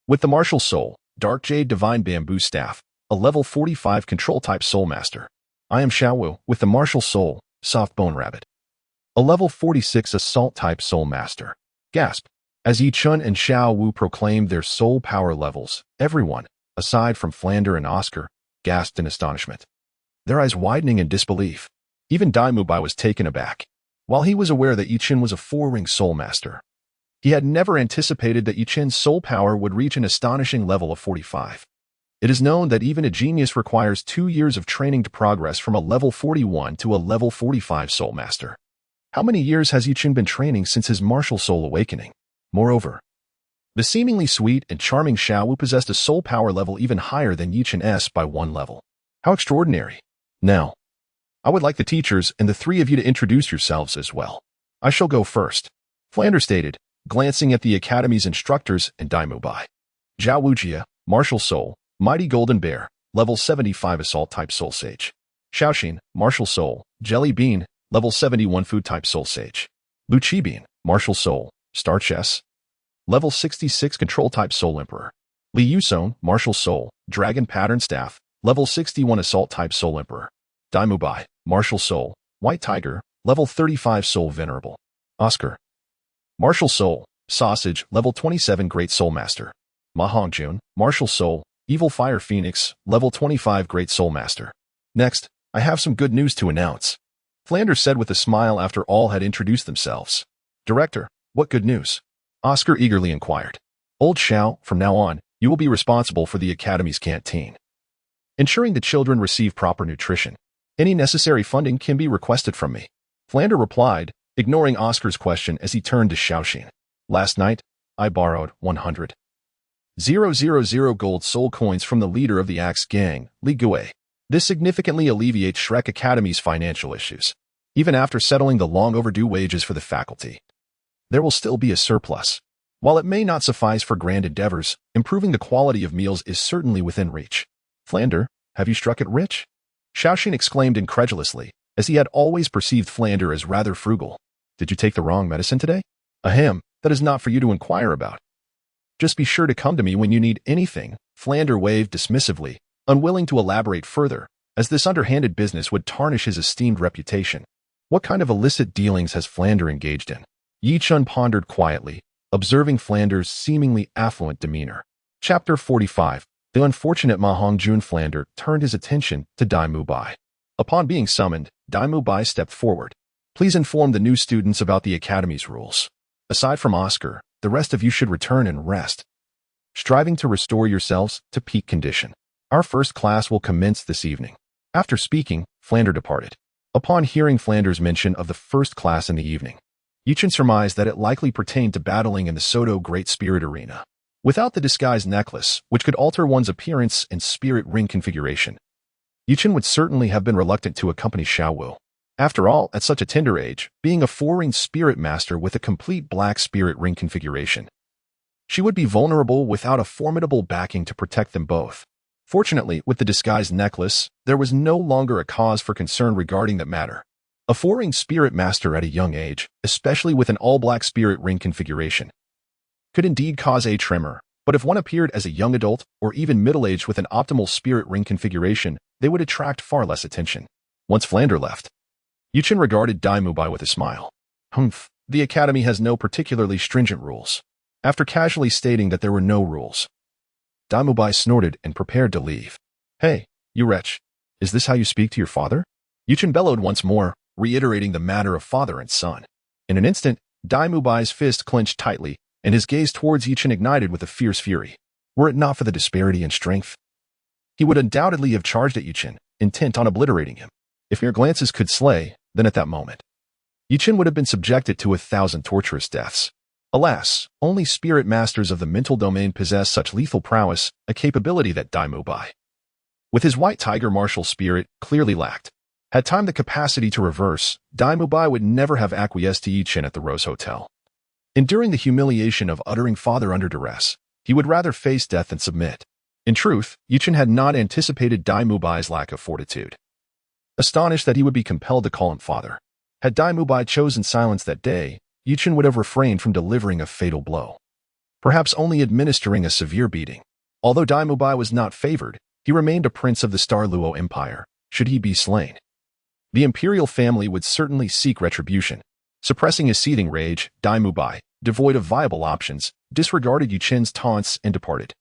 With the Martial Soul, Dark Jade Divine Bamboo Staff, a level 45 Control-type Soul Master. I am Xiao with the Martial Soul, Soft Bone Rabbit, a level 46 Assault-type Soul Master. Gasp. As Yichen and Xiao Wu proclaimed their soul power levels, everyone, aside from Flander and Oscar, gasped in astonishment, their eyes widening in disbelief. Even Daimo Bai was taken aback. While he was aware that Yichen was a 4-ring Soul Master, he had never anticipated that Yichen's soul power would reach an astonishing level of 45. It is known that even a genius requires 2 years of training to progress from a level 41 to a level 45 Soul Master. How many years has Yichen been training since his martial soul awakening? Moreover, the seemingly sweet and charming Xiao possessed a soul power level even higher than Yichen's by 1 level. How extraordinary. Now, I would like the teachers and the 3 of you to introduce yourselves as well. I shall go first, Flander stated, glancing at the Academy's instructors and Daimo Bai. Zhao Wujie, Martial Soul, Mighty Golden Bear, level 75 Assault-type Soul Sage. Xiaoxin, Martial Soul, Jelly Bean, level 71 Food-type Soul Sage. Lu Qibin, Martial Soul, Star Chess, level 66 Control-type Soul Emperor. Li Yusong, Martial Soul, Dragon Pattern Staff, Level 61 Assault Type Soul Emperor. Dai Mubai, Martial Soul, White Tiger, Level 35 Soul Venerable. Oscar. Martial Soul, Sausage, Level 27 Great Soul Master. Ma Hongjun, Martial Soul, Evil Fire Phoenix, Level 25 Great Soul Master. Next, I have some good news to announce. Flanders said with a smile after all had introduced themselves. Director, what good news? Oscar eagerly inquired. Old Shiau, from now on, you will be responsible for the Academy's canteen, ensuring the children receive proper nutrition. Any necessary funding can be requested from me. Flander replied, ignoring Oscar's question as he turned to Xiaoxin. Last night, I borrowed 100,000 gold soul coins from the leader of the Axe Gang, Li Gui. This significantly alleviates Shrek Academy's financial issues. Even after settling the long overdue wages for the faculty, there will still be a surplus. While it may not suffice for grand endeavors, improving the quality of meals is certainly within reach. Flander, have you struck it rich? Xiaoxin exclaimed incredulously, as he had always perceived Flander as rather frugal. Did you take the wrong medicine today? Ahem, that is not for you to inquire about. Just be sure to come to me when you need anything. Flander waved dismissively, unwilling to elaborate further, as this underhanded business would tarnish his esteemed reputation. What kind of illicit dealings has Flander engaged in? Yi Chun pondered quietly, observing Flander's seemingly affluent demeanor. Chapter 45. The unfortunate Ma Hongjun. Flander turned his attention to Dai Mubai. Upon being summoned, Dai Mubai stepped forward. Please inform the new students about the Academy's rules. Aside from Oscar, the rest of you should return and rest, striving to restore yourselves to peak condition. Our first class will commence this evening. After speaking, Flander departed. Upon hearing Flander's mention of the first class in the evening, Yuchen surmised that it likely pertained to battling in the Soto Great Spirit Arena. Without the disguise necklace, which could alter one's appearance and spirit ring configuration, Yuchen would certainly have been reluctant to accompany Xiao. After all, at such a tender age, being a four-ring spirit master with a complete black spirit ring configuration, she would be vulnerable without a formidable backing to protect them both. Fortunately, with the disguise necklace, there was no longer a cause for concern regarding that matter. A four-ring spirit master at a young age, especially with an all-black spirit ring configuration, could indeed cause a tremor, but if one appeared as a young adult or even middle-aged with an optimal spirit ring configuration, they would attract far less attention. Once Flander left, Yuchen regarded Dai Mubai with a smile. Humph, the Academy has no particularly stringent rules. After casually stating that there were no rules, Dai Mubai snorted and prepared to leave. Hey, you wretch, is this how you speak to your father? Yuchen bellowed once more, reiterating the matter of father and son. In an instant, Dai Mubai's fist clenched tightly, and his gaze towards Yuchen ignited with a fierce fury. Were it not for the disparity in strength, he would undoubtedly have charged at Yuchen, intent on obliterating him. If mere glances could slay, then at that moment, Yuchen would have been subjected to 1,000 torturous deaths. Alas, only spirit masters of the mental domain possess such lethal prowess, a capability that Dai Mubai, with his white tiger martial spirit, clearly lacked. Had time the capacity to reverse, Dai Mubai would never have acquiesced to Yuchen at the Rose Hotel. Enduring the humiliation of uttering father under duress, he would rather face death than submit. In truth, Yuchen had not anticipated Dai Mubai's lack of fortitude. Astonished that he would be compelled to call him father, had Dai Mubai chosen silence that day, Yuchen would have refrained from delivering a fatal blow, perhaps only administering a severe beating. Although Dai Mubai was not favored, he remained a prince of the Starluo Empire. Should he be slain, the imperial family would certainly seek retribution. Suppressing his seething rage, Dai Mubai, devoid of viable options, disregarded Yuchen's taunts and departed.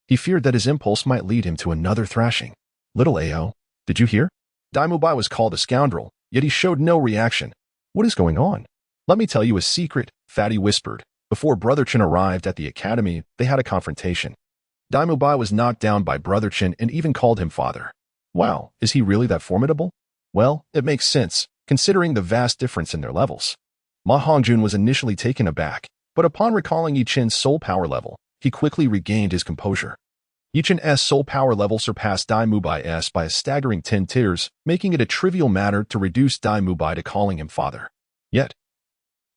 He feared that his impulse might lead him to another thrashing. Little Ao, did you hear? Dai Mubai was called a scoundrel, yet he showed no reaction. What is going on? Let me tell you a secret, Fatty whispered. Before Brother Chen arrived at the academy, they had a confrontation. Dai Mubai was knocked down by Brother Chen and even called him father. Wow, is he really that formidable? Well, it makes sense, considering the vast difference in their levels. Ma Hongjun was initially taken aback, but upon recalling Yi Chen's soul power level, he quickly regained his composure. Yi Chen's soul power level surpassed Dai Mubai's by a staggering 10 tiers, making it a trivial matter to reduce Dai Mubai to calling him father. Yet,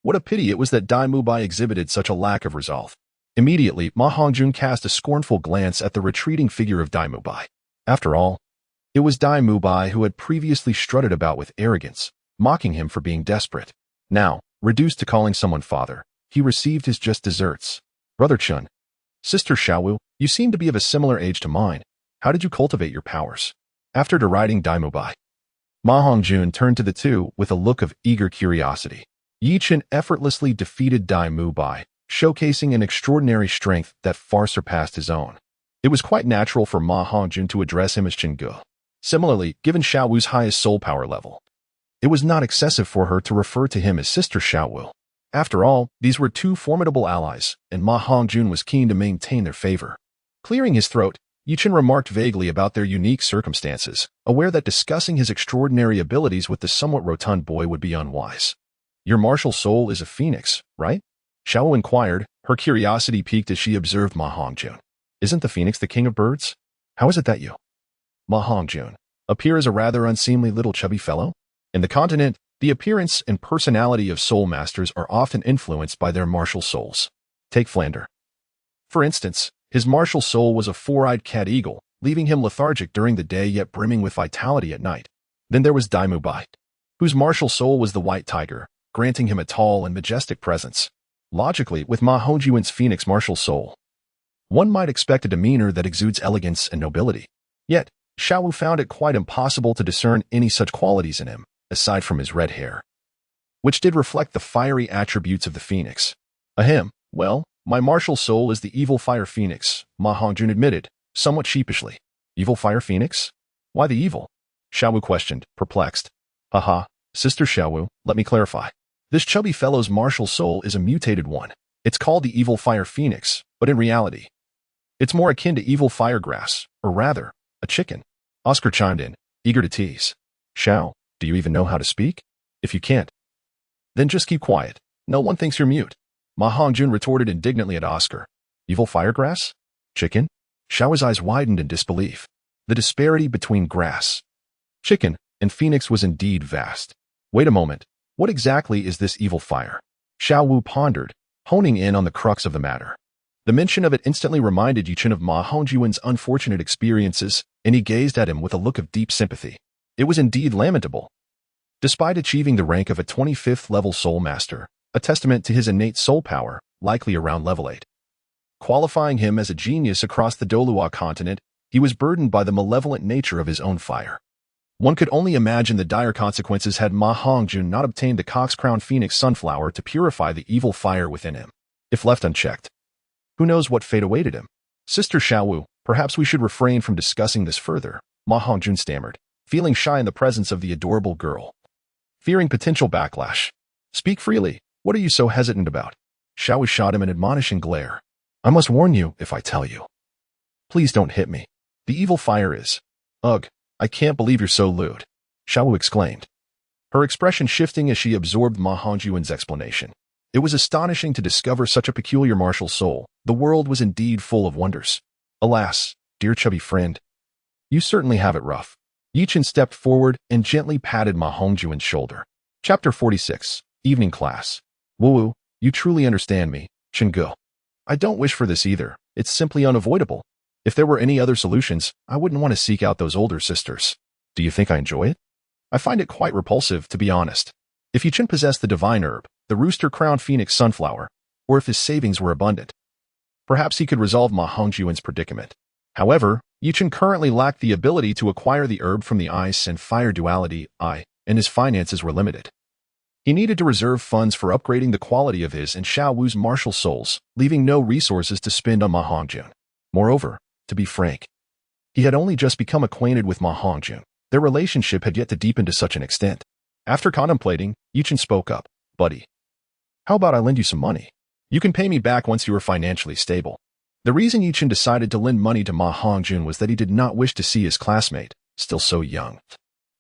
what a pity it was that Dai Mubai exhibited such a lack of resolve. Immediately, Ma Hongjun cast a scornful glance at the retreating figure of Dai Mubai. After all, it was Dai Mubai who had previously strutted about with arrogance, mocking him for being desperate. Now, reduced to calling someone father, he received his just desserts. Brother Chun, Sister Xiao, you seem to be of a similar age to mine. How did you cultivate your powers? After deriding Daimubai, Ma Hongjun turned to the two with a look of eager curiosity. Yi Chen effortlessly defeated Daimubai, showcasing an extraordinary strength that far surpassed his own. It was quite natural for Ma Hongjun to address him as Chingi. Similarly, given Xiao Wu's highest soul power level, it was not excessive for her to refer to him as Sister Xiao Wu. After all, these were two formidable allies, and Ma Hongjun was keen to maintain their favor. Clearing his throat, Yi Chen remarked vaguely about their unique circumstances, aware that discussing his extraordinary abilities with the somewhat rotund boy would be unwise. Your martial soul is a phoenix, right? Xiao Wu inquired, her curiosity piqued as she observed Ma Hongjun. Isn't the phoenix the king of birds? How is it that you, Ma Hongjun, appear as a rather unseemly little chubby fellow? In the continent, the appearance and personality of soul masters are often influenced by their martial souls. Take Flander. For instance, his martial soul was a four-eyed cat eagle, leaving him lethargic during the day yet brimming with vitality at night. Then there was Daimubai, whose martial soul was the white tiger, granting him a tall and majestic presence. Logically, with Ma Hongjun's phoenix martial soul, one might expect a demeanor that exudes elegance and nobility. Yet, Xiao Wu found it quite impossible to discern any such qualities in him, aside from his red hair, which did reflect the fiery attributes of the phoenix. Ahem, well, my martial soul is the evil fire phoenix, Ma Hongjun admitted, somewhat sheepishly. Evil fire phoenix? Why the evil? Xiao Wu questioned, perplexed. Haha, Sister Xiao Wu, let me clarify. This chubby fellow's martial soul is a mutated one. It's called the evil fire phoenix, but in reality, it's more akin to evil fire grass, or rather, a chicken. Oscar chimed in, eager to tease. Xiao, do you even know how to speak? If you can't, then just keep quiet. No one thinks you're mute. Ma Hongjun retorted indignantly at Oscar. Evil fire grass? Chicken? Xiao's eyes widened in disbelief. The disparity between grass, chicken, and phoenix was indeed vast. Wait a moment. What exactly is this evil fire? Xiao Wu pondered, honing in on the crux of the matter. The mention of it instantly reminded Yi Chen of Ma Hongjun's unfortunate experiences, and he gazed at him with a look of deep sympathy. It was indeed lamentable. Despite achieving the rank of a 25th level soul master, a testament to his innate soul power, likely around level 8, qualifying him as a genius across the Douluo Continent, he was burdened by the malevolent nature of his own fire. One could only imagine the dire consequences had Ma Hongjun not obtained the Cox-Crown Phoenix Sunflower to purify the evil fire within him. If left unchecked, who knows what fate awaited him? Sister Xiao Wu, perhaps we should refrain from discussing this further, Ma Hongjun stammered, feeling shy in the presence of the adorable girl. Fearing potential backlash. Speak freely. What are you so hesitant about? Xiao Wu shot him an admonishing glare. I must warn you if I tell you. Please don't hit me. The evil fire is. Ugh, I can't believe you're so lewd. Xiao Wu exclaimed, her expression shifting as she absorbed Ma Hongjun's explanation. It was astonishing to discover such a peculiar martial soul. The world was indeed full of wonders. Alas, dear chubby friend, you certainly have it rough. Yi Chen stepped forward and gently patted Ma Hongjun's shoulder. Chapter 46, Evening Class. Wu, you truly understand me, Chingi. I don't wish for this either. It's simply unavoidable. If there were any other solutions, I wouldn't want to seek out those older sisters. Do you think I enjoy it? I find it quite repulsive, to be honest. If Yi Chen possessed the divine herb, the rooster-crowned phoenix sunflower, or if his savings were abundant, perhaps he could resolve Ma Hongjun's predicament. However, Yi Chen currently lacked the ability to acquire the herb from the ice and fire duality, and his finances were limited. He needed to reserve funds for upgrading the quality of his and Xiao Wu's martial souls, leaving no resources to spend on Ma Hongjun. Moreover, to be frank, he had only just become acquainted with Ma Hongjun. Their relationship had yet to deepen to such an extent. After contemplating, Yi Chen spoke up. Buddy, how about I lend you some money? You can pay me back once you are financially stable. The reason Yi Chen decided to lend money to Ma Hongjun was that he did not wish to see his classmate, still so young,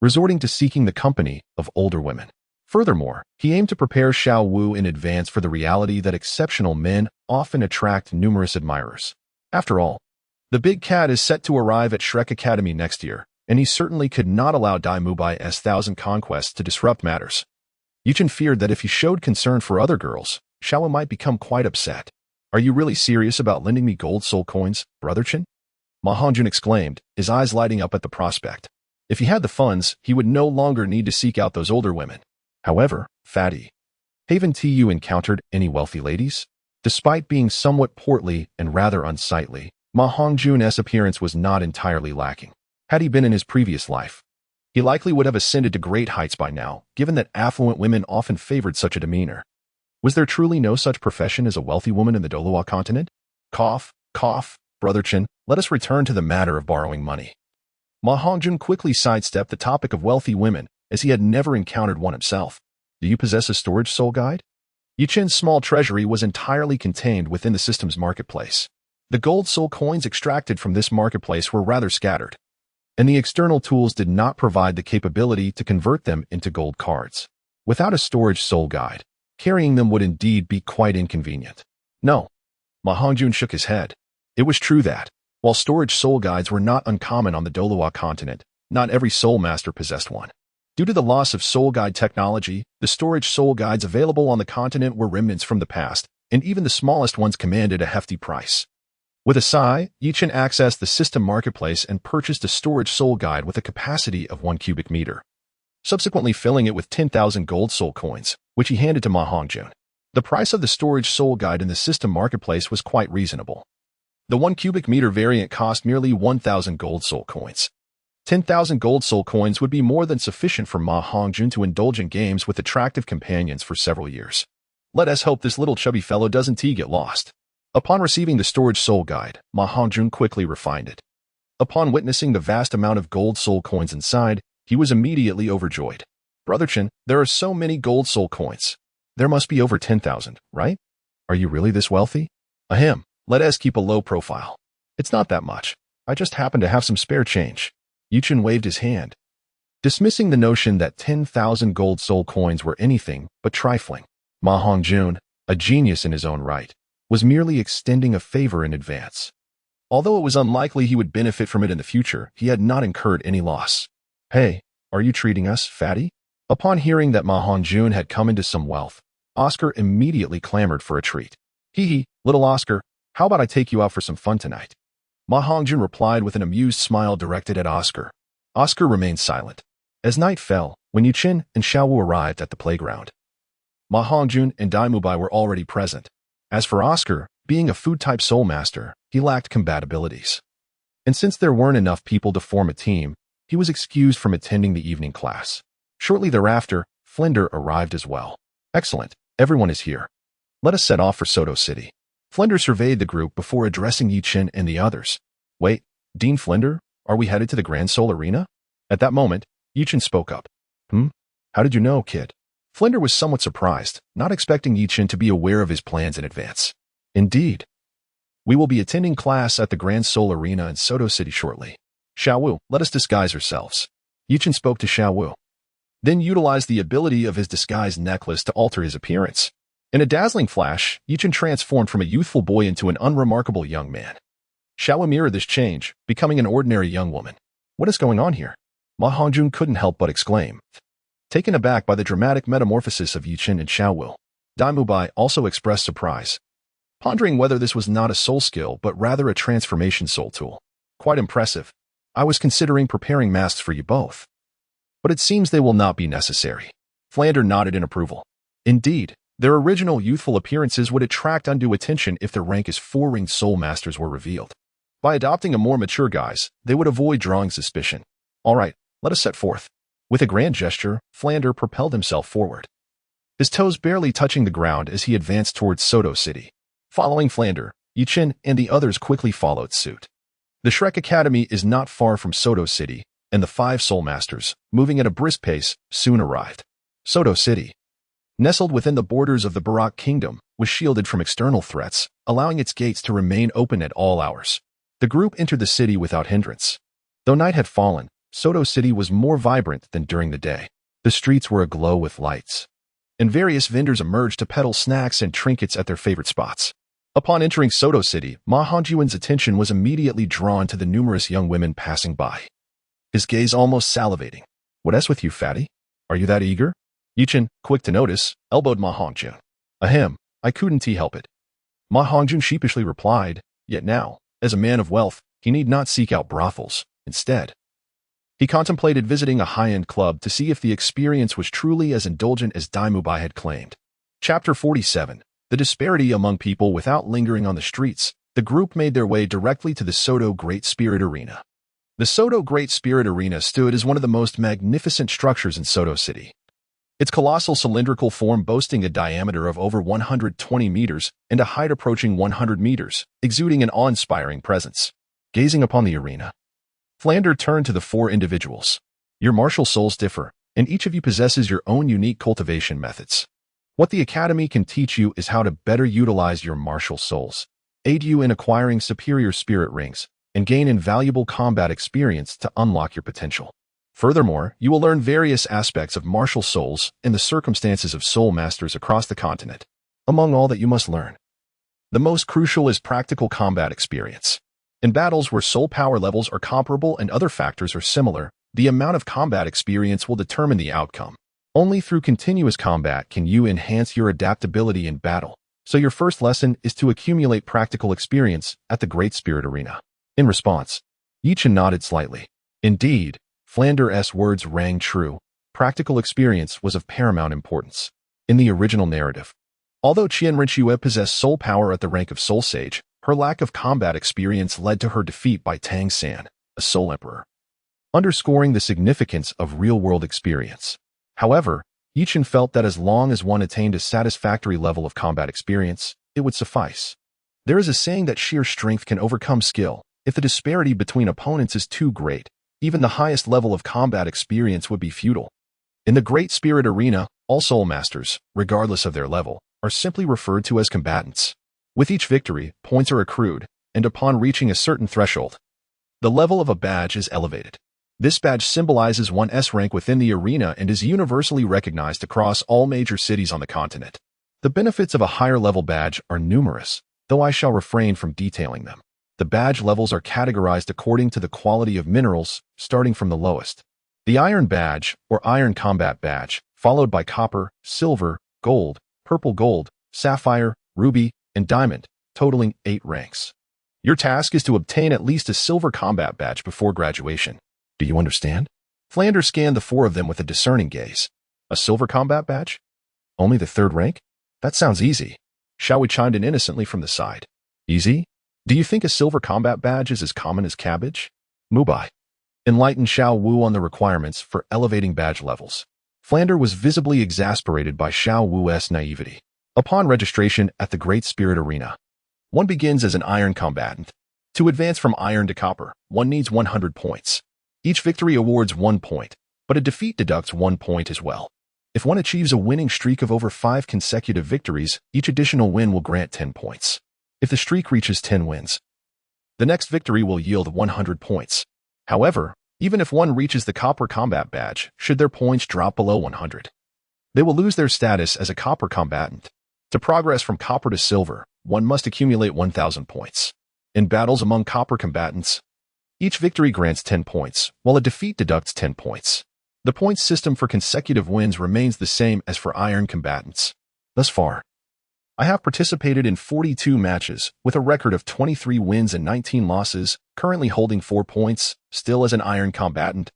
resorting to seeking the company of older women. Furthermore, he aimed to prepare Xiao Wu in advance for the reality that exceptional men often attract numerous admirers. After all, the big cat is set to arrive at Shrek Academy next year, and he certainly could not allow Daimubai's 1,000 conquests to disrupt matters. Yi Chen feared that if he showed concern for other girls, Xiao Wu might become quite upset. Are you really serious about lending me gold soul coins, brother Chen? Ma Hongjun exclaimed, his eyes lighting up at the prospect. If he had the funds, he would no longer need to seek out those older women. However, Fatty, haven't you encountered any wealthy ladies? Despite being somewhat portly and rather unsightly, Ma Hongjun's appearance was not entirely lacking. Had he been in his previous life, he likely would have ascended to great heights by now, given that affluent women often favored such a demeanor. Was there truly no such profession as a wealthy woman in the Douluo Continent? Cough, cough, Brother Chen, let us return to the matter of borrowing money. Ma Hongjun quickly sidestepped the topic of wealthy women, as he had never encountered one himself. Do you possess a storage soul guide? Yuchen's small treasury was entirely contained within the system's marketplace. The gold soul coins extracted from this marketplace were rather scattered, and the external tools did not provide the capability to convert them into gold cards. Without a storage soul guide, carrying them would indeed be quite inconvenient. No. Ma Hongjun shook his head. It was true that, while storage soul guides were not uncommon on the Douluo Continent, not every soul master possessed one. Due to the loss of soul guide technology, the storage soul guides available on the continent were remnants from the past, and even the smallest ones commanded a hefty price. With a sigh, Yichen accessed the system marketplace and purchased a storage soul guide with a capacity of 1 cubic meter, subsequently filling it with 10,000 gold soul coins, which he handed to Ma Hongjun. The price of the storage soul guide in the system marketplace was quite reasonable. The 1 cubic meter variant cost merely 1,000 gold soul coins. 10,000 gold soul coins would be more than sufficient for Ma Hongjun to indulge in games with attractive companions for several years. Let us hope this little chubby fellow doesn't get lost. Upon receiving the storage soul guide, Ma Hongjun quickly refined it. Upon witnessing the vast amount of gold soul coins inside, he was immediately overjoyed. Brother Chen, there are so many gold soul coins. There must be over 10,000, right? Are you really this wealthy? Ahem, let us keep a low profile. It's not that much. I just happen to have some spare change. Yuchen waved his hand, dismissing the notion that 10,000 gold soul coins were anything but trifling. Ma Hongjun, a genius in his own right, was merely extending a favor in advance. Although it was unlikely he would benefit from it in the future, he had not incurred any loss. Hey, are you treating us, fatty? Upon hearing that Ma Hongjun had come into some wealth, Oscar immediately clamored for a treat. Hee, little Oscar, how about I take you out for some fun tonight? Ma Hongjun replied with an amused smile directed at Oscar. Oscar remained silent. As night fell, when Yuchen and Shiau arrived at the playground, Ma Hongjun and Daimubai were already present. As for Oscar, being a food-type soul master, he lacked compatibilities. And since there weren't enough people to form a team, he was excused from attending the evening class. Shortly thereafter, Flender arrived as well. Excellent, everyone is here. Let us set off for Soto City. Flender surveyed the group before addressing Yuchen and the others. Wait, Dean Flender, are we headed to the Grand Soul Arena? At that moment, Yuchen spoke up. How did you know, kid? Flender was somewhat surprised, not expecting Yuchen to be aware of his plans in advance. Indeed. We will be attending class at the Grand Soul Arena in Soto City shortly. Shiau, let us disguise ourselves. Yuchen spoke to Shiau, then utilized the ability of his disguise necklace to alter his appearance. In a dazzling flash, Yuchen transformed from a youthful boy into an unremarkable young man. Shiau mirrored this change, becoming an ordinary young woman. What is going on here? Ma Hongjun couldn't help but exclaim. Taken aback by the dramatic metamorphosis of Yuchen and Shiau, Daimubai also expressed surprise, pondering whether this was not a soul skill but rather a transformation soul tool. Quite impressive. I was considering preparing masks for you both, but it seems they will not be necessary. Flander nodded in approval. Indeed, their original youthful appearances would attract undue attention if their rank as 4-ringed soul masters were revealed. By adopting a more mature guise, they would avoid drawing suspicion. All right, let us set forth. With a grand gesture, Flander propelled himself forward, his toes barely touching the ground as he advanced towards Soto City. Following Flander, Yuchen and the others quickly followed suit. The Shrek Academy is not far from Soto City, and the 5 soul masters, moving at a brisk pace, soon arrived. Soto City, nestled within the borders of the Barak Kingdom, was shielded from external threats, allowing its gates to remain open at all hours. The group entered the city without hindrance. Though night had fallen, Soto City was more vibrant than during the day. The streets were aglow with lights, and various vendors emerged to peddle snacks and trinkets at their favorite spots. Upon entering Soto City, Ma Hongjun's attention was immediately drawn to the numerous young women passing by, his gaze almost salivating. What's with you, fatty? Are you that eager? Yuchen, quick to notice, elbowed Ma Hongjun. Ahem, I couldn't help it. Ma Hongjun sheepishly replied, yet now, as a man of wealth, he need not seek out brothels. Instead, he contemplated visiting a high-end club to see if the experience was truly as indulgent as Daimubai had claimed. Chapter 47. The disparity among people. Without lingering on the streets, the group made their way directly to the Soto Great Spirit Arena. The Soto Great Spirit Arena stood as one of the most magnificent structures in Soto City. Its colossal cylindrical form boasting a diameter of over 120 meters and a height approaching 100 meters, exuding an awe-inspiring presence. Gazing upon the arena, Flander turned to the four individuals. Your martial souls differ, and each of you possesses your own unique cultivation methods. What the Academy can teach you is how to better utilize your martial souls, aid you in acquiring superior spirit rings, and gain invaluable combat experience to unlock your potential. Furthermore, you will learn various aspects of martial souls and the circumstances of soul masters across the continent. Among all that you must learn, the most crucial is practical combat experience. In battles where soul power levels are comparable and other factors are similar, the amount of combat experience will determine the outcome. Only through continuous combat can you enhance your adaptability in battle, so your first lesson is to accumulate practical experience at the Great Spirit Arena. In response, Yichen nodded slightly. Indeed, Flander's words rang true. Practical experience was of paramount importance. In the original narrative, although Qianren possessed soul power at the rank of Soul Sage, her lack of combat experience led to her defeat by Tang San, a Soul Emperor, underscoring the significance of real-world experience. However, Yichen felt that as long as one attained a satisfactory level of combat experience, it would suffice. There is a saying that sheer strength can overcome skill. If the disparity between opponents is too great, even the highest level of combat experience would be futile. In the Great Spirit Arena, all Soul Masters, regardless of their level, are simply referred to as combatants. With each victory, points are accrued, and upon reaching a certain threshold, the level of a badge is elevated. This badge symbolizes one's rank within the arena and is universally recognized across all major cities on the continent. The benefits of a higher-level badge are numerous, though I shall refrain from detailing them. The badge levels are categorized according to the quality of minerals, starting from the lowest. The Iron Badge, or Iron Combat Badge, followed by Copper, Silver, Gold, Purple Gold, Sapphire, Ruby, and Diamond, totaling 8 ranks. Your task is to obtain at least a Silver Combat Badge before graduation. Do you understand? Flander scanned the 4 of them with a discerning gaze. A Silver Combat Badge? Only the 3rd rank? That sounds easy. Shiau chimed in innocently from the side. Easy? Do you think a Silver Combat Badge is as common as cabbage? Mubai enlightened Shiau Wu on the requirements for elevating badge levels. Flander was visibly exasperated by Shiau Wu's naivety. Upon registration at the Great Spirit Arena, one begins as an Iron Combatant. To advance from Iron to Copper, one needs 100 points. Each victory awards 1 point, but a defeat deducts 1 point as well. If one achieves a winning streak of over 5 consecutive victories, each additional win will grant 10 points. If the streak reaches 10 wins, the next victory will yield 100 points. However, even if one reaches the Copper Combat Badge, should their points drop below 100, they will lose their status as a Copper Combatant. To progress from Copper to Silver, one must accumulate 1,000 points. In battles among Copper combatants, each victory grants 10 points, while a defeat deducts 10 points. The points system for consecutive wins remains the same as for Iron combatants. Thus far, I have participated in 42 matches, with a record of 23 wins and 19 losses, currently holding 4 points, still as an Iron combatant.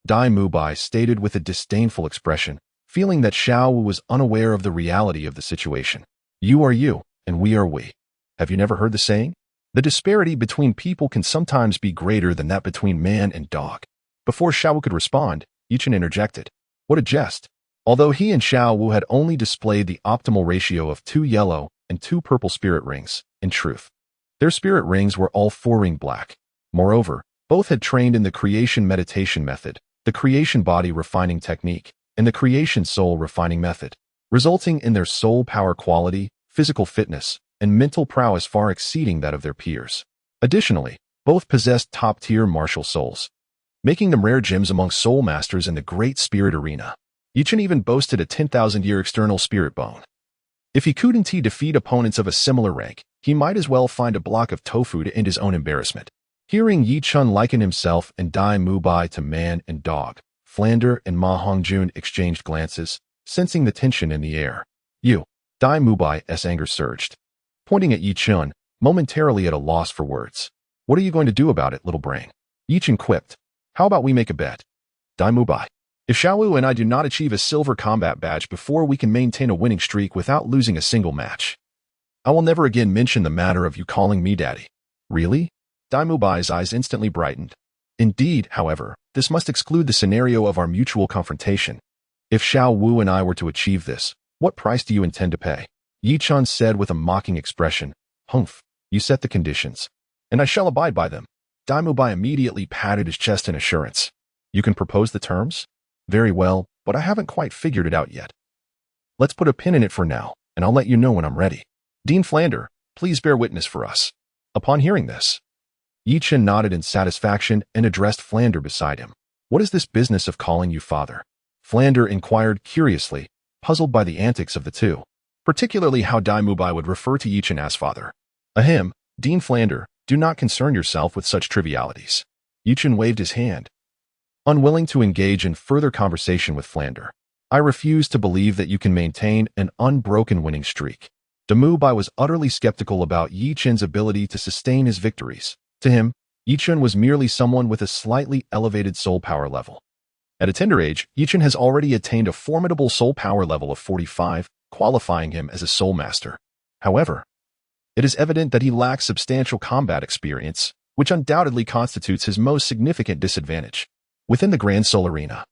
Dai Mubai stated with a disdainful expression, feeling that Shiau was unaware of the reality of the situation. You are you, and we are we. Have you never heard the saying? The disparity between people can sometimes be greater than that between man and dog. Before Shiau could respond, Yichen interjected. What a jest! Although he and Shiau had only displayed the optimal ratio of 2 yellow and 2 purple spirit rings, in truth, their spirit rings were all 4-ring black. Moreover, both had trained in the creation meditation method, the creation body refining technique, and the creation soul refining method, resulting in their soul power quality, physical fitness, and mental prowess far exceeding that of their peers. Additionally, both possessed top-tier martial souls, making them rare gems among soul masters in the Great Spirit Arena. Yichen even boasted a 10,000-year external spirit bone. If he couldn't defeat opponents of a similar rank, he might as well find a block of tofu to end his own embarrassment. Hearing Yichen liken himself and Dai Mubai to man and dog, Flander and Ma Hongjun exchanged glances, sensing the tension in the air. You, Dai Mubai's anger surged, pointing at Yichen, momentarily at a loss for words. What are you going to do about it, little brain? Yichen quipped. How about we make a bet? Dai Mubai. If Shiau and I do not achieve a Silver Combat Badge before we can maintain a winning streak without losing a single match, I will never again mention the matter of you calling me daddy. Really? Dai Mubai's eyes instantly brightened. Indeed, however, this must exclude the scenario of our mutual confrontation. If Xiao Wu and I were to achieve this, what price do you intend to pay? Yi Chun said with a mocking expression. Humph, you set the conditions, and I shall abide by them. Dai Mubai immediately patted his chest in assurance. You can propose the terms? Very well, but I haven't quite figured it out yet. Let's put a pin in it for now, and I'll let you know when I'm ready. Dean Flander, please bear witness for us. Upon hearing this, Yi Chen nodded in satisfaction and addressed Flander beside him. What is this business of calling you father? Flander inquired curiously, puzzled by the antics of the two, particularly how Dai Mubai would refer to Yi Chen as father. Ahem, Dean Flander, do not concern yourself with such trivialities. Yi Chen waved his hand, unwilling to engage in further conversation with Flander. I refuse to believe that you can maintain an unbroken winning streak. Dai Mubai was utterly skeptical about Yi Chen's ability to sustain his victories. To him, Yi Chen was merely someone with a slightly elevated soul power level. At a tender age, Yi Chen has already attained a formidable soul power level of 45, qualifying him as a soul master. However, it is evident that he lacks substantial combat experience, which undoubtedly constitutes his most significant disadvantage. Within the Grand Soul Arena,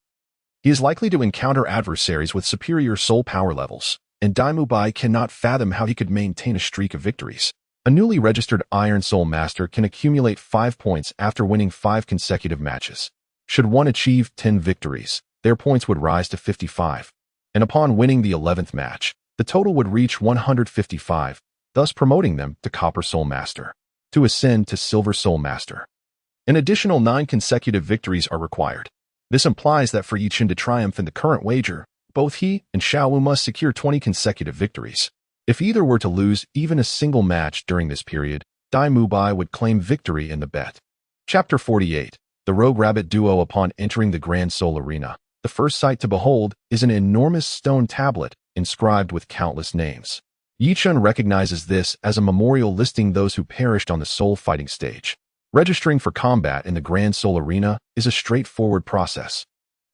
he is likely to encounter adversaries with superior soul power levels, and Dai Mubai cannot fathom how he could maintain a streak of victories. A newly registered Iron Soul Master can accumulate 5 points after winning 5 consecutive matches. Should one achieve 10 victories, their points would rise to 55, and upon winning the 11th match, the total would reach 155, thus promoting them to Copper Soul Master. To ascend to Silver Soul Master, an additional 9 consecutive victories are required. This implies that for Yi Chen to triumph in the current wager, both he and Xiao Wu must secure 20 consecutive victories. If either were to lose even a single match during this period, Dai Mubai would claim victory in the bet. Chapter 48. The Rogue Rabbit Duo. Upon entering the Grand Soul Arena, the first sight to behold is an enormous stone tablet inscribed with countless names. Yi Chen recognizes this as a memorial listing those who perished on the soul fighting stage. Registering for combat in the Grand Soul Arena is a straightforward process.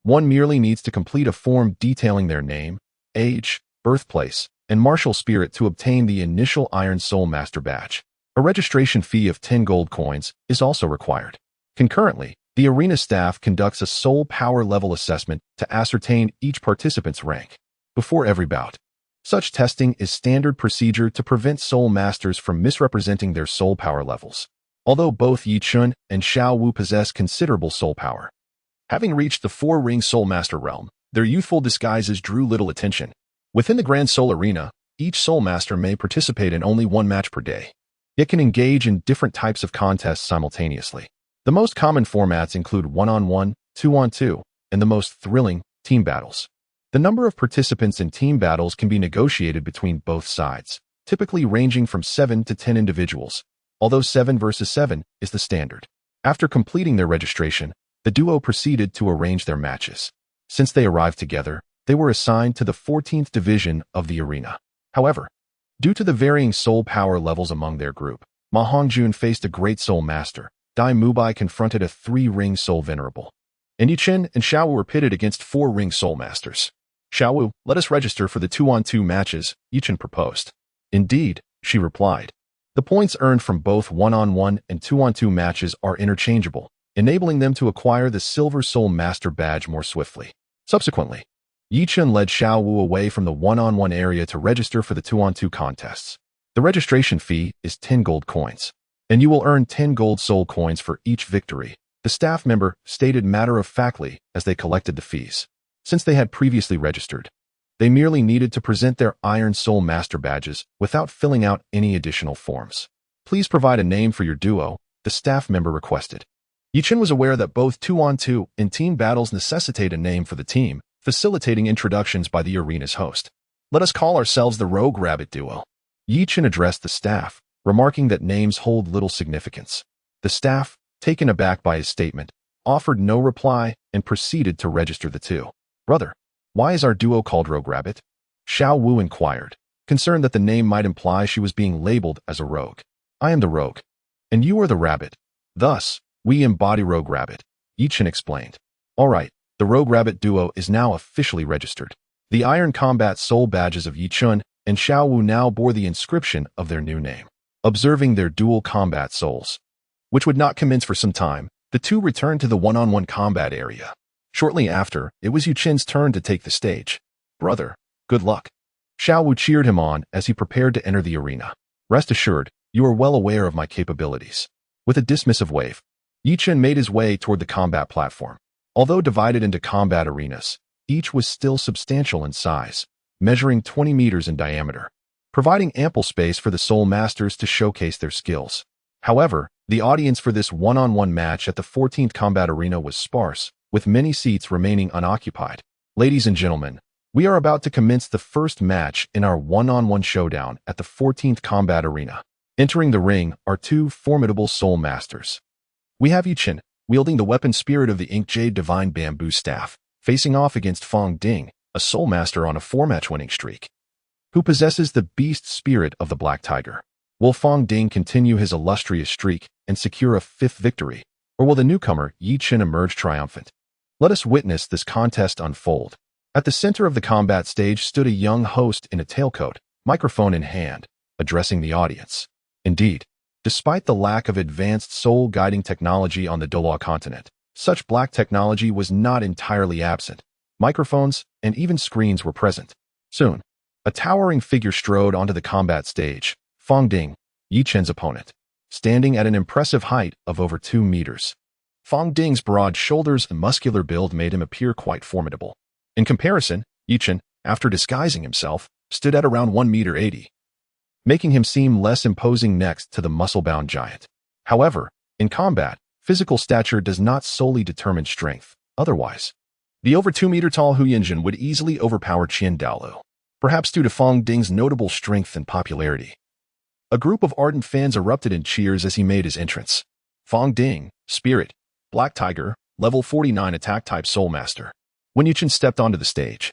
One merely needs to complete a form detailing their name, age, birthplace, and martial spirit to obtain the initial Iron Soul Master badge. A registration fee of 10 gold coins is also required. Concurrently, the arena staff conducts a soul power level assessment to ascertain each participant's rank before every bout. Such testing is standard procedure to prevent soul masters from misrepresenting their soul power levels. Although both Yi Chen and Xiao Wu possess considerable soul power, having reached the 4-ring Soul Master realm, their youthful disguises drew little attention. Within the Grand Soul Arena, each Soul Master may participate in only 1 match per day. It can engage in different types of contests simultaneously. The most common formats include 1-on-1, 2-on-2, and the most thrilling, team battles. The number of participants in team battles can be negotiated between both sides, typically ranging from 7 to 10 individuals, although 7 versus 7 is the standard. After completing their registration, the duo proceeded to arrange their matches. Since they arrived together, they were assigned to the 14th division of the arena. However, due to the varying soul power levels among their group, Ma Hongjun faced a great soul master. Dai Mubai confronted a 3-ring soul venerable, and Yi Chen and Xiao Wu were pitted against 4-ring soul masters. Xiao Wu, let us register for the 2-on-2 matches, Yi Chen proposed. Indeed, she replied. The points earned from both 1-on-1 and 2-on-2 matches are interchangeable, enabling them to acquire the Silver Soul Master badge more swiftly. Subsequently, Yi Chen led Xiao Wu away from the 1-on-1 area to register for the 2-on-2 contests. The registration fee is 10 gold coins, and you will earn 10 gold soul coins for each victory, the staff member stated matter-of-factly as they collected the fees. Since they had previously registered, they merely needed to present their Iron Soul Master badges without filling out any additional forms. Please provide a name for your duo, the staff member requested. Yi Chen was aware that both 2-on-2 and team battles necessitate a name for the team, facilitating introductions by the arena's host. Let us call ourselves the Rogue Rabbit Duo. Yi Chen addressed the staff, remarking that names hold little significance. The staff, taken aback by his statement, offered no reply and proceeded to register the two. Brother, why is our duo called Rogue Rabbit? Xiao Wu inquired, concerned that the name might imply she was being labeled as a rogue. I am the rogue, and you are the rabbit. Thus, we embody Rogue Rabbit, Yi Chen explained. All right. The Rogue Rabbit Duo is now officially registered. The Iron Combat Soul badges of Yi Chen and Shiau now bore the inscription of their new name. Observing their dual combat souls, which would not commence for some time, the two returned to the one-on-one combat area. Shortly after, it was Yuchen's turn to take the stage. "Brother, good luck." Shiau cheered him on as he prepared to enter the arena. "Rest assured, you are well aware of my capabilities." With a dismissive wave, Yuchen made his way toward the combat platform. Although divided into combat arenas, each was still substantial in size, measuring 20 meters in diameter, providing ample space for the Soul Masters to showcase their skills. However, the audience for this one-on-one match at the 14th Combat Arena was sparse, with many seats remaining unoccupied. Ladies and gentlemen, we are about to commence the first match in our one-on-one showdown at the 14th Combat Arena. Entering the ring are two formidable Soul Masters. We have Yuchen, wielding the weapon Spirit of the Ink Jade Divine Bamboo Staff, facing off against Fong Ding, a Soul Master on a 4-match winning streak, who possesses the Beast Spirit of the Black Tiger. Will Fong Ding continue his illustrious streak and secure a 5th victory, or will the newcomer Yuchen emerge triumphant? Let us witness this contest unfold. At the center of the combat stage stood a young host in a tailcoat, microphone in hand, addressing the audience. Indeed, despite the lack of advanced soul-guiding technology on the Douluo Continent, such black technology was not entirely absent. Microphones and even screens were present. Soon, a towering figure strode onto the combat stage, Fong Ding, Yuchen's opponent, standing at an impressive height of over 2 meters. Fong Ding's broad shoulders and muscular build made him appear quite formidable. In comparison, Yuchen, after disguising himself, stood at around 1.80 meters, making him seem less imposing next to the muscle-bound giant. However, in combat, physical stature does not solely determine strength. Otherwise, the over 2-meter-tall Hu Yinjin would easily overpower Qian Daolu, perhaps due to Fong Ding's notable strength and popularity. A group of ardent fans erupted in cheers as he made his entrance. Fong Ding, Spirit, Black Tiger, level 49 attack-type Soul Master. When Yuchen stepped onto the stage,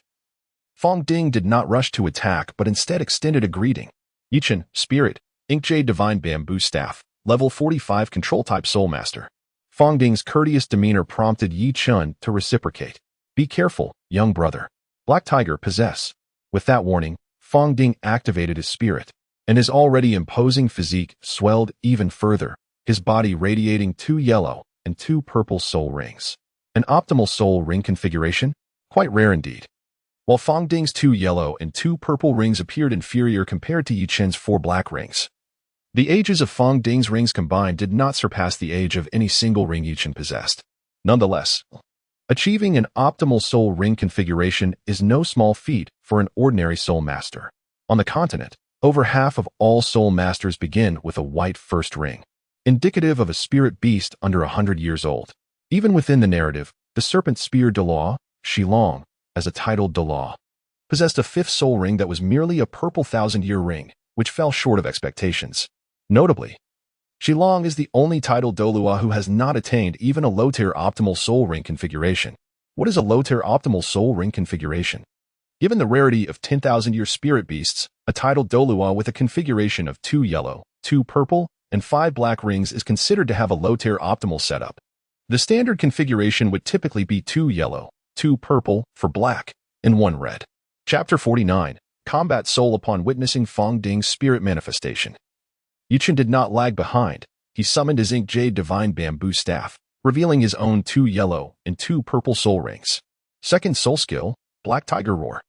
Fong Ding did not rush to attack but instead extended a greeting. Yuchen, Spirit, Ink Jade Divine Bamboo Staff, level 45 Control-type Soul Master. Fong Ding's courteous demeanor prompted Yuchen to reciprocate. "Be careful, young brother. Black Tiger possess." With that warning, Fong Ding activated his spirit, and his already imposing physique swelled even further, his body radiating 2 yellow and 2 purple soul rings. An optimal soul ring configuration? Quite rare indeed. While Fong Ding's 2 yellow and 2 purple rings appeared inferior compared to Yuchen's 4 black rings, the ages of Fong Ding's rings combined did not surpass the age of any single ring Yuchen possessed. Nonetheless, achieving an optimal soul ring configuration is no small feat for an ordinary soul master. On the continent, over half of all soul masters begin with a white first ring, indicative of a spirit beast under 100 years old. Even within the narrative, the serpent spear Douluo, Shilong, as a titled Douluo, possessed a 5th soul ring that was merely a purple 1,000-year ring, which fell short of expectations. Notably, Shilong is the only titled Douluo who has not attained even a low-tier optimal soul ring configuration. What is a low-tier optimal soul ring configuration? Given the rarity of 10,000-year spirit beasts, a titled Douluo with a configuration of 2 yellow, 2 purple, and 5 black rings is considered to have a low-tier optimal setup. The standard configuration would typically be 2 yellow, 2 purple for black, and 1 red. Chapter 49, Combat Soul. Upon witnessing Fong Ding's spirit manifestation, Yuchen did not lag behind. He summoned his Ink Jade Divine Bamboo Staff, revealing his own 2 yellow and 2 purple soul rings. Second soul skill, Black Tiger Roar.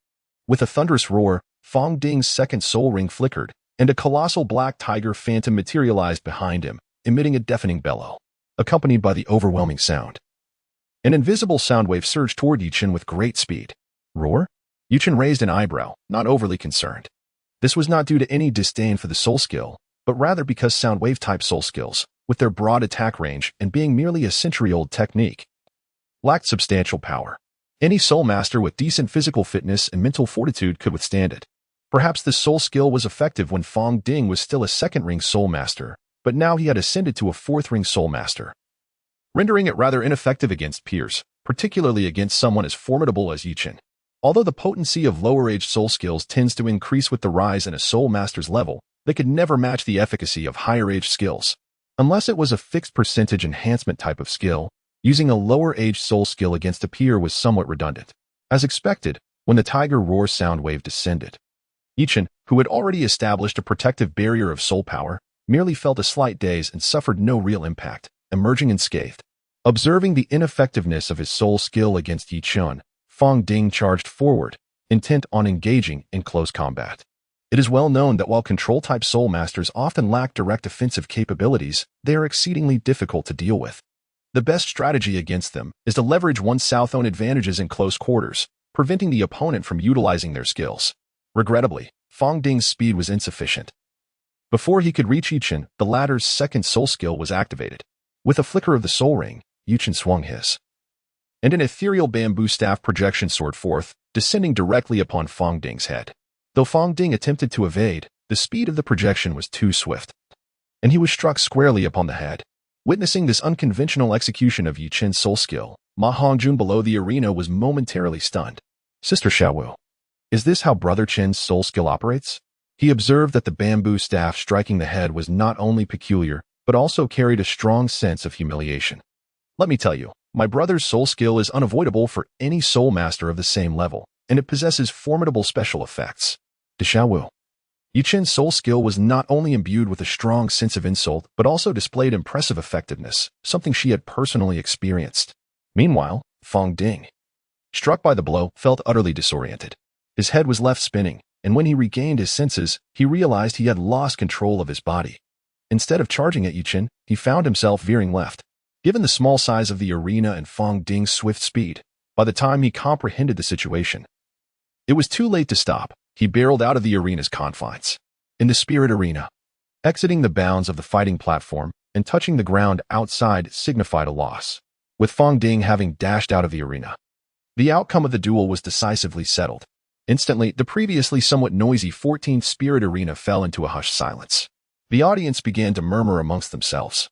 With a thunderous roar, Fong Ding's second soul ring flickered, and a colossal black tiger phantom materialized behind him, emitting a deafening bellow, accompanied by the overwhelming sound. An invisible sound wave surged toward Yuchen with great speed. Roar? Yuchen raised an eyebrow, not overly concerned. This was not due to any disdain for the soul skill, but rather because sound wave-type soul skills, with their broad attack range and being merely a century-old technique, lacked substantial power. Any soul master with decent physical fitness and mental fortitude could withstand it. Perhaps this soul skill was effective when Fong Ding was still a second-ring soul master, but now he had ascended to a 4th-ring soul master, rendering it rather ineffective against peers, particularly against someone as formidable as Yuchen. Although the potency of lower-aged soul skills tends to increase with the rise in a soul master's level, they could never match the efficacy of higher-aged skills. Unless it was a fixed percentage enhancement type of skill, using a lower-aged soul skill against a peer was somewhat redundant. As expected, when the Tiger Roar sound wave descended, Yichen, who had already established a protective barrier of soul power, merely felt a slight daze and suffered no real impact, emerging unscathed. Observing the ineffectiveness of his soul skill against Yichen, Fong Ding charged forward, intent on engaging in close combat. It is well known that while control-type soul masters often lack direct offensive capabilities, they are exceedingly difficult to deal with. The best strategy against them is to leverage one's south-own advantages in close quarters, preventing the opponent from utilizing their skills. Regrettably, Fong Ding's speed was insufficient. Before he could reach Yichen, the latter's second soul skill was activated. With a flicker of the soul ring, Yichen swung his, and an ethereal bamboo staff projection soared forth, descending directly upon Fong Ding's head. Though Fong Ding attempted to evade, the speed of the projection was too swift, and he was struck squarely upon the head. Witnessing this unconventional execution of Yichen's soul skill, Ma Hongjun below the arena was momentarily stunned. Sister Xiaowu, is this how Brother Chen's soul skill operates? He observed that the bamboo staff striking the head was not only peculiar, but also carried a strong sense of humiliation. Let me tell you, my brother's soul skill is unavoidable for any soul master of the same level, and it possesses formidable special effects. Xiaowu. Yichen's soul skill was not only imbued with a strong sense of insult, but also displayed impressive effectiveness, something she had personally experienced. Meanwhile, Fong Ding, struck by the blow, felt utterly disoriented. His head was left spinning, and when he regained his senses, he realized he had lost control of his body. Instead of charging at Yichen, he found himself veering left. Given the small size of the arena and Fong Ding's swift speed, by the time he comprehended the situation, it was too late to stop. He barreled out of the arena's confines. In the spirit arena, exiting the bounds of the fighting platform and touching the ground outside signified a loss. With Fong Ding having dashed out of the arena, the outcome of the duel was decisively settled. Instantly, the previously somewhat noisy 14th spirit arena fell into a hushed silence. The audience began to murmur amongst themselves,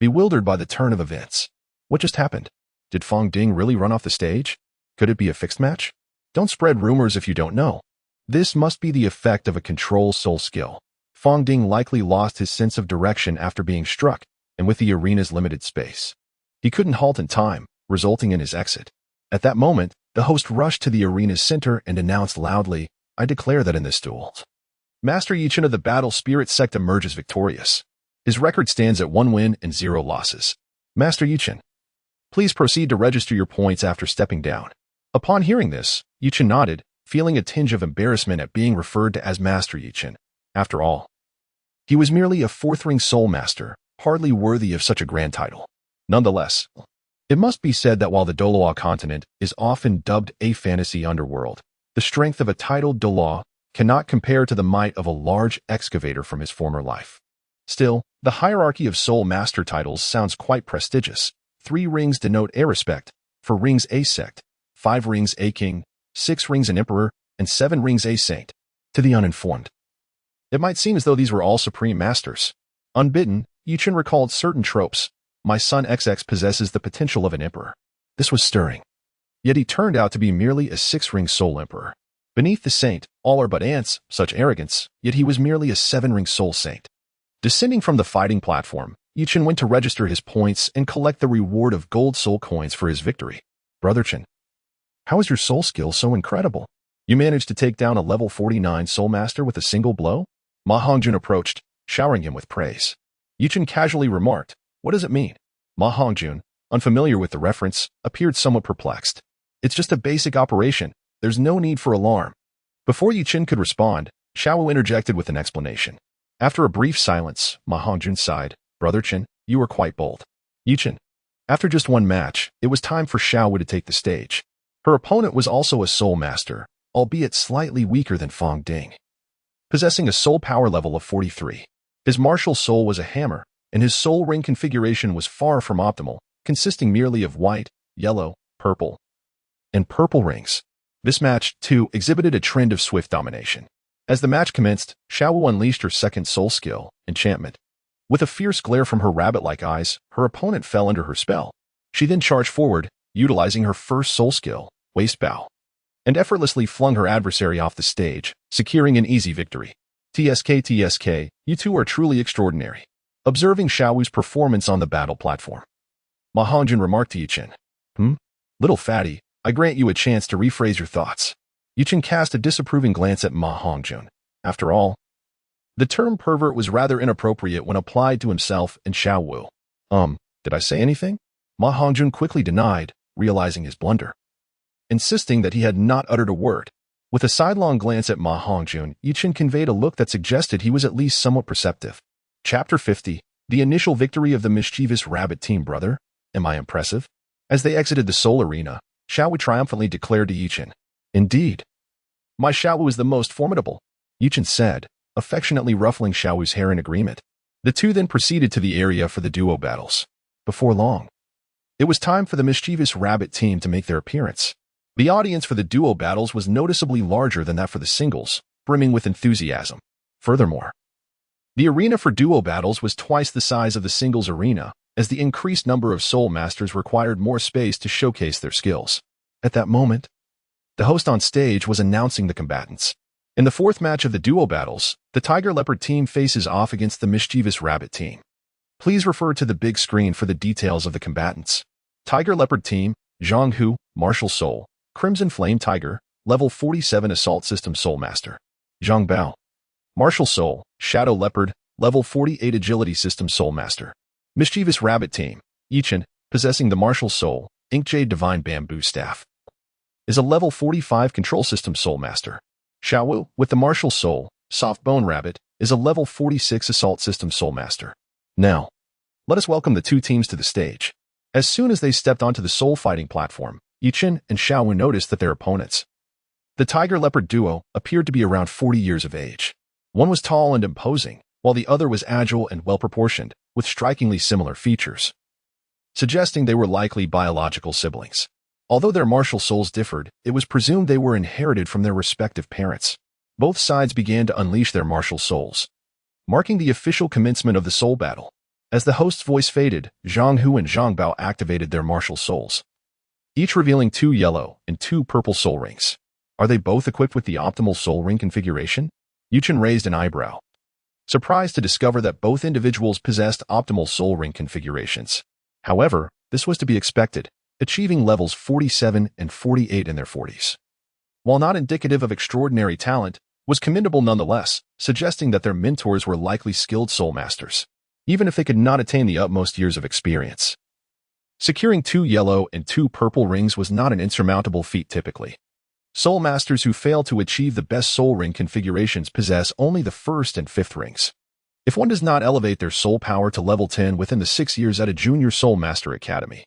bewildered by the turn of events. What just happened? Did Fong Ding really run off the stage? Could it be a fixed match? Don't spread rumors if you don't know. This must be the effect of a control soul skill. Fong Ding likely lost his sense of direction after being struck, and with the arena's limited space, he couldn't halt in time, resulting in his exit. At that moment, the host rushed to the arena's center and announced loudly, "I declare that in this duel, Master Yichen of the Battle Spirit Sect emerges victorious. His record stands at 1 win and 0 losses. Master Yichen, please proceed to register your points after stepping down." Upon hearing this, Yichen nodded, feeling a tinge of embarrassment at being referred to as Master Yichen. After all, he was merely a 4th-ring soul master, hardly worthy of such a grand title. Nonetheless, it must be said that while the Douluo Continent is often dubbed a fantasy underworld, the strength of a titled Douluo cannot compare to the might of a large excavator from his former life. Still, the hierarchy of soul master titles sounds quite prestigious. 3 rings denote a respect, 4 rings a sect, 5 rings a king, 6 rings an emperor, and 7 rings a saint. To the uninformed, it might seem as though these were all supreme masters. Unbidden, Yichen recalled certain tropes. My son XX possesses the potential of an emperor. This was stirring. Yet he turned out to be merely a 6-ring soul emperor. Beneath the saint, all are but ants, such arrogance, yet he was merely a 7-ring soul saint. Descending from the fighting platform, Yichen went to register his points and collect the reward of gold soul coins for his victory. Brother Chen, how is your soul skill so incredible? You managed to take down a level 49 soul master with a single blow? Ma Hongjun approached, showering him with praise. Yichen casually remarked, "What does it mean?" Ma Hongjun, unfamiliar with the reference, appeared somewhat perplexed. "It's just a basic operation. There's no need for alarm." Before Yichen could respond, Xiao interjected with an explanation. After a brief silence, Ma Hongjun sighed. "Brother Chen, you were quite bold." Yichen, after just one match, it was time for Xiao to take the stage. Her opponent was also a soul master, albeit slightly weaker than Fong Ding, possessing a soul power level of 43. His martial soul was a hammer, and his soul ring configuration was far from optimal, consisting merely of white, yellow, purple, and purple rings. This match, too, exhibited a trend of swift domination. As the match commenced, Xiao unleashed her second soul skill, Enchantment. With a fierce glare from her rabbit-like eyes, her opponent fell under her spell. She then charged forward, utilizing her first soul skill, Waist Bow, and effortlessly flung her adversary off the stage, securing an easy victory. TSK, you two are truly extraordinary. Observing Xiao's performance on the battle platform, Ma Hongjun remarked to Yichen, Little fatty, I grant you a chance to rephrase your thoughts." Yichen cast a disapproving glance at Ma Hongjun. After all, the term pervert was rather inappropriate when applied to himself and Xiao Wu. Did I say anything? Ma Hongjun quickly denied, realizing his blunder. Insisting that he had not uttered a word. With a sidelong glance at Ma Hongjun, Yichen conveyed a look that suggested he was at least somewhat perceptive. Chapter 50. The initial victory of the mischievous rabbit team, brother. Am I impressive? As they exited the Soul Arena, Xiao Wu triumphantly declared to Yichen. Indeed. My Xiao Wu is the most formidable, Yichen said, affectionately ruffling Xiao Wu's hair in agreement. The two then proceeded to the area for the duo battles. Before long, it was time for the mischievous rabbit team to make their appearance. The audience for the duo battles was noticeably larger than that for the singles, brimming with enthusiasm. Furthermore, the arena for duo battles was twice the size of the singles arena, as the increased number of Soul Masters required more space to showcase their skills. At that moment, the host on stage was announcing the combatants. In the fourth match of the duo battles, the Tiger Leopard team faces off against the mischievous rabbit team. Please refer to the big screen for the details of the combatants. Tiger Leopard team, Zhang Hu, Martial Soul, Crimson Flame Tiger, Level 47 Assault System Soul Master. Zhang Bao, Martial Soul, Shadow Leopard, Level 48 Agility System Soul Master. Mischievous Rabbit Team, Yichen, possessing the Martial Soul, Inkjade Divine Bamboo Staff, is a Level 45 Control System Soul Master. Xiao Wu, with the Martial Soul, Soft Bone Rabbit, is a Level 46 Assault System Soul Master. Now, let us welcome the two teams to the stage. As soon as they stepped onto the soul fighting platform, Yichen and Xiao Wu noticed that their opponents, the Tiger Leopard duo, appeared to be around 40 years of age. One was tall and imposing, while the other was agile and well-proportioned, with strikingly similar features, suggesting they were likely biological siblings. Although their martial souls differed, it was presumed they were inherited from their respective parents. Both sides began to unleash their martial souls, marking the official commencement of the soul battle. As the host's voice faded, Zhang Hu and Zhang Bao activated their martial souls, each revealing 2 yellow and 2 purple soul rings. Are they both equipped with the optimal soul ring configuration? Yichen raised an eyebrow, surprised to discover that both individuals possessed optimal soul ring configurations. However, this was to be expected, achieving levels 47 and 48 in their 40s. While not indicative of extraordinary talent, was commendable nonetheless, suggesting that their mentors were likely skilled soul masters, even if they could not attain the utmost years of experience. Securing 2 yellow and 2 purple rings was not an insurmountable feat typically. Soul Masters who fail to achieve the best soul ring configurations possess only the 1st and 5th rings. If one does not elevate their soul power to level 10 within the 6 years at a Junior Soul Master Academy,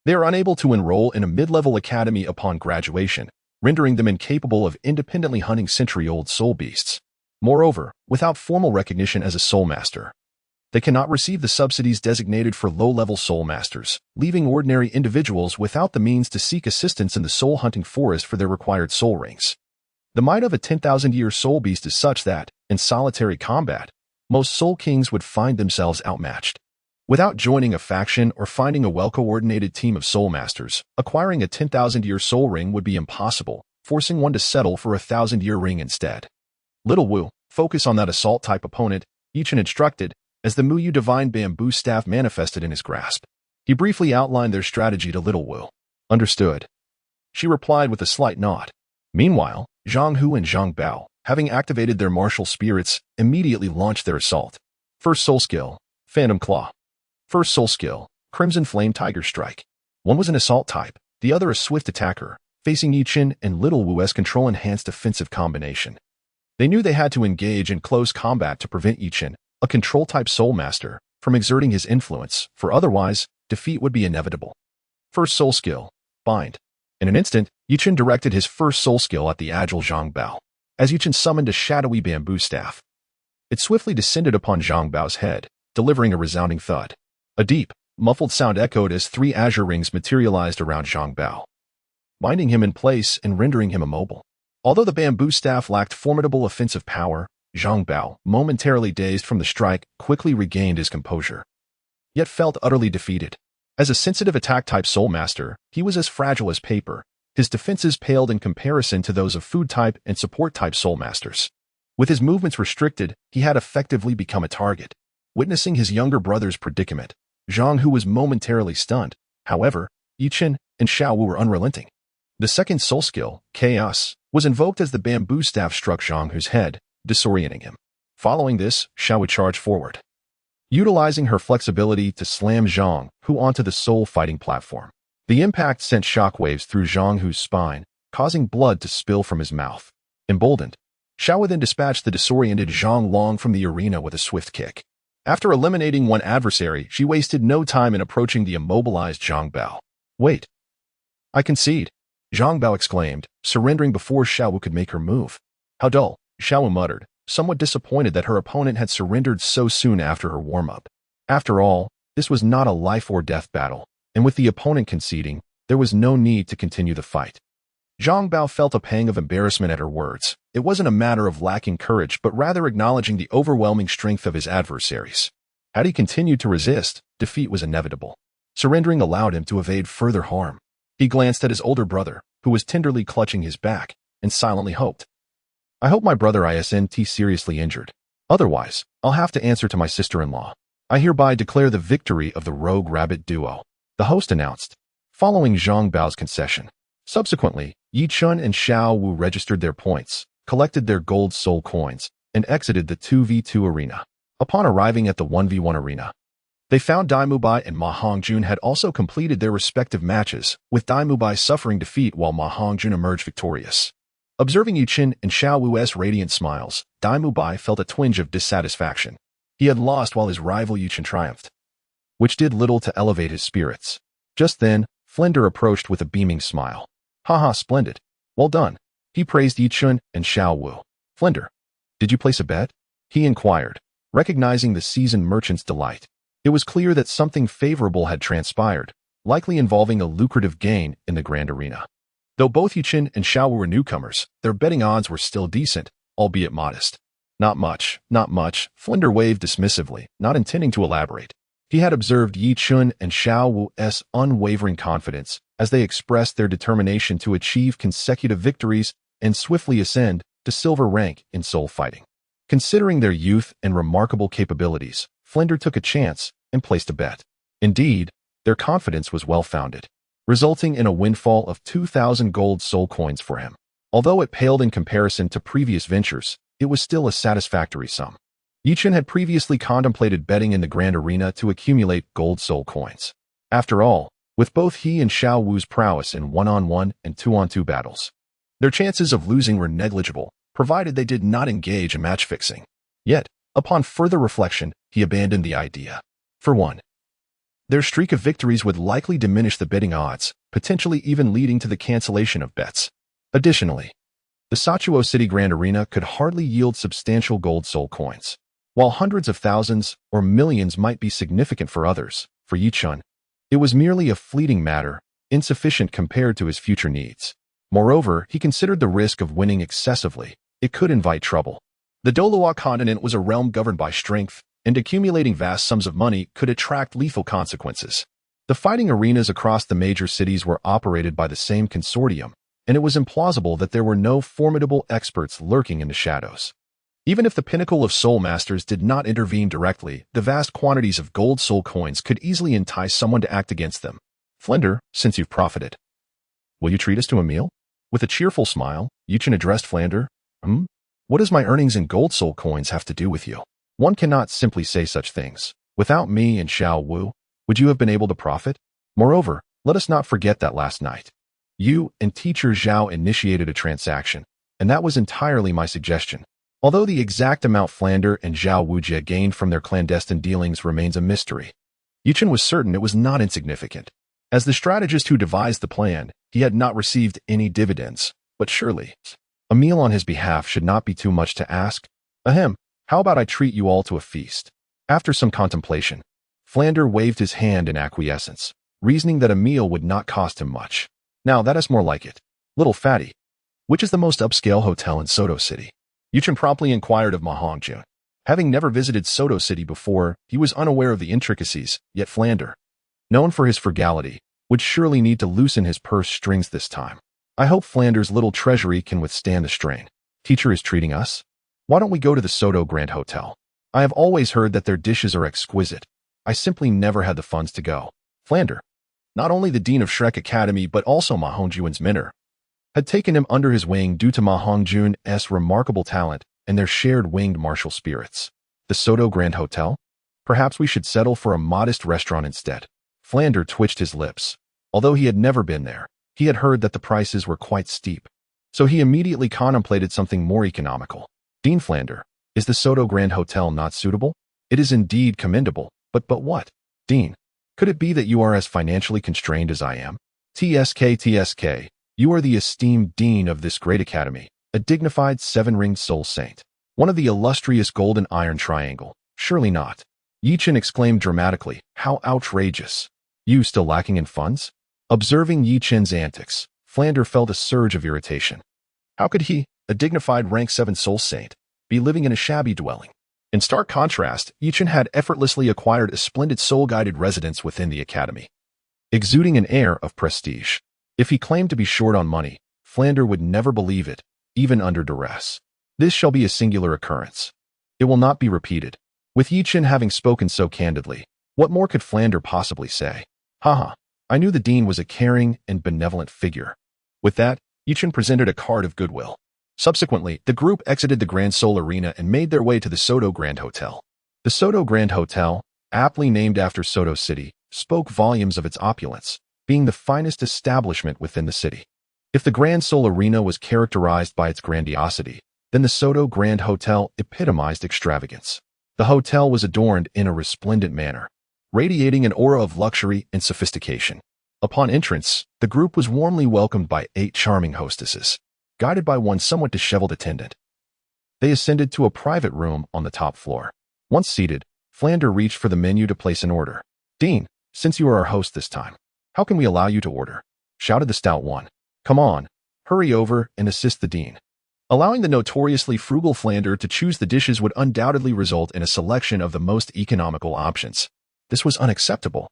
they are unable to enroll in a mid-level academy upon graduation, rendering them incapable of independently hunting century-old soul beasts. Moreover, without formal recognition as a soul master, they cannot receive the subsidies designated for low-level soul masters, leaving ordinary individuals without the means to seek assistance in the soul-hunting forest for their required soul rings. The might of a 10,000-year soul beast is such that, in solitary combat, most soul kings would find themselves outmatched. Without joining a faction or finding a well-coordinated team of soul masters, acquiring a 10,000-year soul ring would be impossible, forcing one to settle for a 1,000-year ring instead. Little Wu, focus on that assault-type opponent, Yichen instructed, as the Muyu Divine Bamboo Staff manifested in his grasp. He briefly outlined their strategy to Little Wu. Understood. She replied with a slight nod. Meanwhile, Zhang Hu and Zhang Bao, having activated their martial spirits, immediately launched their assault. First soul skill, Phantom Claw. First soul skill, Crimson Flame Tiger Strike. One was an assault type, the other a swift attacker, facing Yichen and Little Wu's control-enhanced offensive combination. They knew they had to engage in close combat to prevent Yichen, a control-type soul master, from exerting his influence, for otherwise, defeat would be inevitable. First soul skill, Bind. In an instant, Yichen directed his first soul skill at the agile Zhang Bao, as Yichen summoned a shadowy bamboo staff. It swiftly descended upon Zhang Bao's head, delivering a resounding thud. A deep, muffled sound echoed as 3 azure rings materialized around Zhang Bao, binding him in place and rendering him immobile. Although the bamboo staff lacked formidable offensive power, Zhang Bao, momentarily dazed from the strike, quickly regained his composure, yet felt utterly defeated. As a sensitive attack-type soul master, he was as fragile as paper. His defenses paled in comparison to those of food-type and support-type soul masters. With his movements restricted, he had effectively become a target. Witnessing his younger brother's predicament, Zhang Hu was momentarily stunned. However, Yichen and Xiao Wu were unrelenting. The second soul skill, Chaos, was invoked as the bamboo staff struck Zhang Hu's head, disorienting him. Following this, Shiau would charge forward, utilizing her flexibility to slam Zhang Hu onto the soul fighting platform. The impact sent shockwaves through Zhang Hu's spine, causing blood to spill from his mouth. Emboldened, Shiau would then dispatched the disoriented Zhang Long from the arena with a swift kick. After eliminating one adversary, she wasted no time in approaching the immobilized Zhang Bao. "Wait. I concede," Zhang Bao exclaimed, surrendering before Shiau could make her move. "How dull," Shiau muttered, somewhat disappointed that her opponent had surrendered so soon after her warm-up. After all, this was not a life-or-death battle, and with the opponent conceding, there was no need to continue the fight. Zhang Bao felt a pang of embarrassment at her words. It wasn't a matter of lacking courage, but rather acknowledging the overwhelming strength of his adversaries. Had he continued to resist, defeat was inevitable. Surrendering allowed him to evade further harm. He glanced at his older brother, who was tenderly clutching his back, and silently hoped, "I hope my brother isn't seriously injured. Otherwise, I'll have to answer to my sister-in-law. I hereby declare the victory of the Rogue Rabbit duo," the host announced, following Zhang Bao's concession. Subsequently, Yi Chun and Shiau Wu registered their points, collected their gold soul coins, and exited the 2v2 arena. Upon arriving at the 1v1 arena, they found Dai Mubai and Ma Hongjun had also completed their respective matches, with Dai Mubai suffering defeat while Ma Hongjun emerged victorious. Observing Yi Chun and Shiau Wu's radiant smiles, Dai Mubai felt a twinge of dissatisfaction. He had lost while his rival Yi Chun triumphed, which did little to elevate his spirits. Just then, Flender approached with a beaming smile. "Haha, splendid. Well done." He praised Yi Chun and Shiau Wu. "Flender, did you place a bet?" he inquired, recognizing the seasoned merchant's delight. It was clear that something favorable had transpired, likely involving a lucrative gain in the grand arena. Though both Yi Chun and Shiau Wu were newcomers, their betting odds were still decent, albeit modest. Not much, Flender waved dismissively, not intending to elaborate. He had observed Yi Chun and Shiau Wu's unwavering confidence as they expressed their determination to achieve consecutive victories and swiftly ascend to silver rank in soul fighting. Considering their youth and remarkable capabilities, Flender took a chance and placed a bet. Indeed, their confidence was well-founded, resulting in a windfall of 2,000 gold soul coins for him. Although it paled in comparison to previous ventures, it was still a satisfactory sum. Yi Chun had previously contemplated betting in the grand arena to accumulate gold soul coins. After all, with both he and Shiau Wu's prowess in one-on-one and two-on-two battles, their chances of losing were negligible, provided they did not engage in match-fixing. Yet, upon further reflection, he abandoned the idea. For one, their streak of victories would likely diminish the betting odds, potentially even leading to the cancellation of bets. Additionally, the Sachuo City Grand Arena could hardly yield substantial gold soul coins. While hundreds of thousands or millions might be significant for others, for Yi Chun, it was merely a fleeting matter, insufficient compared to his future needs. Moreover, he considered the risk of winning excessively. It could invite trouble. The Douluo Continent was a realm governed by strength, and accumulating vast sums of money could attract lethal consequences. The fighting arenas across the major cities were operated by the same consortium, and it was implausible that there were no formidable experts lurking in the shadows. Even if the pinnacle of soul masters did not intervene directly, the vast quantities of gold soul coins could easily entice someone to act against them. "Flender, since you've profited, will you treat us to a meal?" With a cheerful smile, Yi Chun addressed Flender. What does my earnings in gold soul coins have to do with you? One cannot simply say such things. Without me and Shiau Wu, would you have been able to profit? Moreover, let us not forget that last night, you and teacher Zhao initiated a transaction, and that was entirely my suggestion. Although the exact amount Flender and Zhao Wujie gained from their clandestine dealings remains a mystery, Yi Chun was certain it was not insignificant. As the strategist who devised the plan, he had not received any dividends, but surely, a meal on his behalf should not be too much to ask. Ahem, how about I treat you all to a feast? After some contemplation, Flender waved his hand in acquiescence, reasoning that a meal would not cost him much. Now that is more like it. Little fatty, which is the most upscale hotel in Soto City? Yi Chun promptly inquired of Ma Hongjun. Having never visited Soto City before, he was unaware of the intricacies, yet Flender, known for his frugality, would surely need to loosen his purse strings this time. I hope Flander's little treasury can withstand the strain. Teacher is treating us? Why don't we go to the Soto Grand Hotel? I have always heard that their dishes are exquisite. I simply never had the funds to go. Flender, not only the dean of Shrek Academy but also Ma Hongjun's mentor, had taken him under his wing due to Ma Hongjun's remarkable talent and their shared winged martial spirits. The Soto Grand Hotel? Perhaps we should settle for a modest restaurant instead. Flander twitched his lips. Although he had never been there, he had heard that the prices were quite steep. So he immediately contemplated something more economical. Dean Flander, is the Soto Grand Hotel not suitable? It is indeed commendable, but what? Dean, could it be that you are as financially constrained as I am? TSK, you are the esteemed dean of this great academy, a dignified seven-ringed soul saint. One of the illustrious golden iron triangle. Surely not. Yichen exclaimed dramatically, how outrageous. You still lacking in funds? Observing Yichen's antics, Flander felt a surge of irritation. How could he, a dignified rank 7 soul saint, be living in a shabby dwelling? In stark contrast, Yichen had effortlessly acquired a splendid soul-guided residence within the academy, exuding an air of prestige. If he claimed to be short on money, Flander would never believe it, even under duress. This shall be a singular occurrence. It will not be repeated. With Yichen having spoken so candidly, what more could Flander possibly say? Haha, I knew the dean was a caring and benevolent figure. With that, Yichen presented a card of goodwill. Subsequently, the group exited the Grand Seoul Arena and made their way to the Soto Grand Hotel. The Soto Grand Hotel, aptly named after Soto City, spoke volumes of its opulence, being the finest establishment within the city. If the Grand Seoul Arena was characterized by its grandiosity, then the Soto Grand Hotel epitomized extravagance. The hotel was adorned in a resplendent manner, radiating an aura of luxury and sophistication. Upon entrance, the group was warmly welcomed by 8 charming hostesses, guided by one somewhat disheveled attendant. They ascended to a private room on the top floor. Once seated, Flander reached for the menu to place an order. Dean, since you are our host this time, how can we allow you to order? Shouted the stout one. Come on, hurry over and assist the dean. Allowing the notoriously frugal Flander to choose the dishes would undoubtedly result in a selection of the most economical options. This was unacceptable.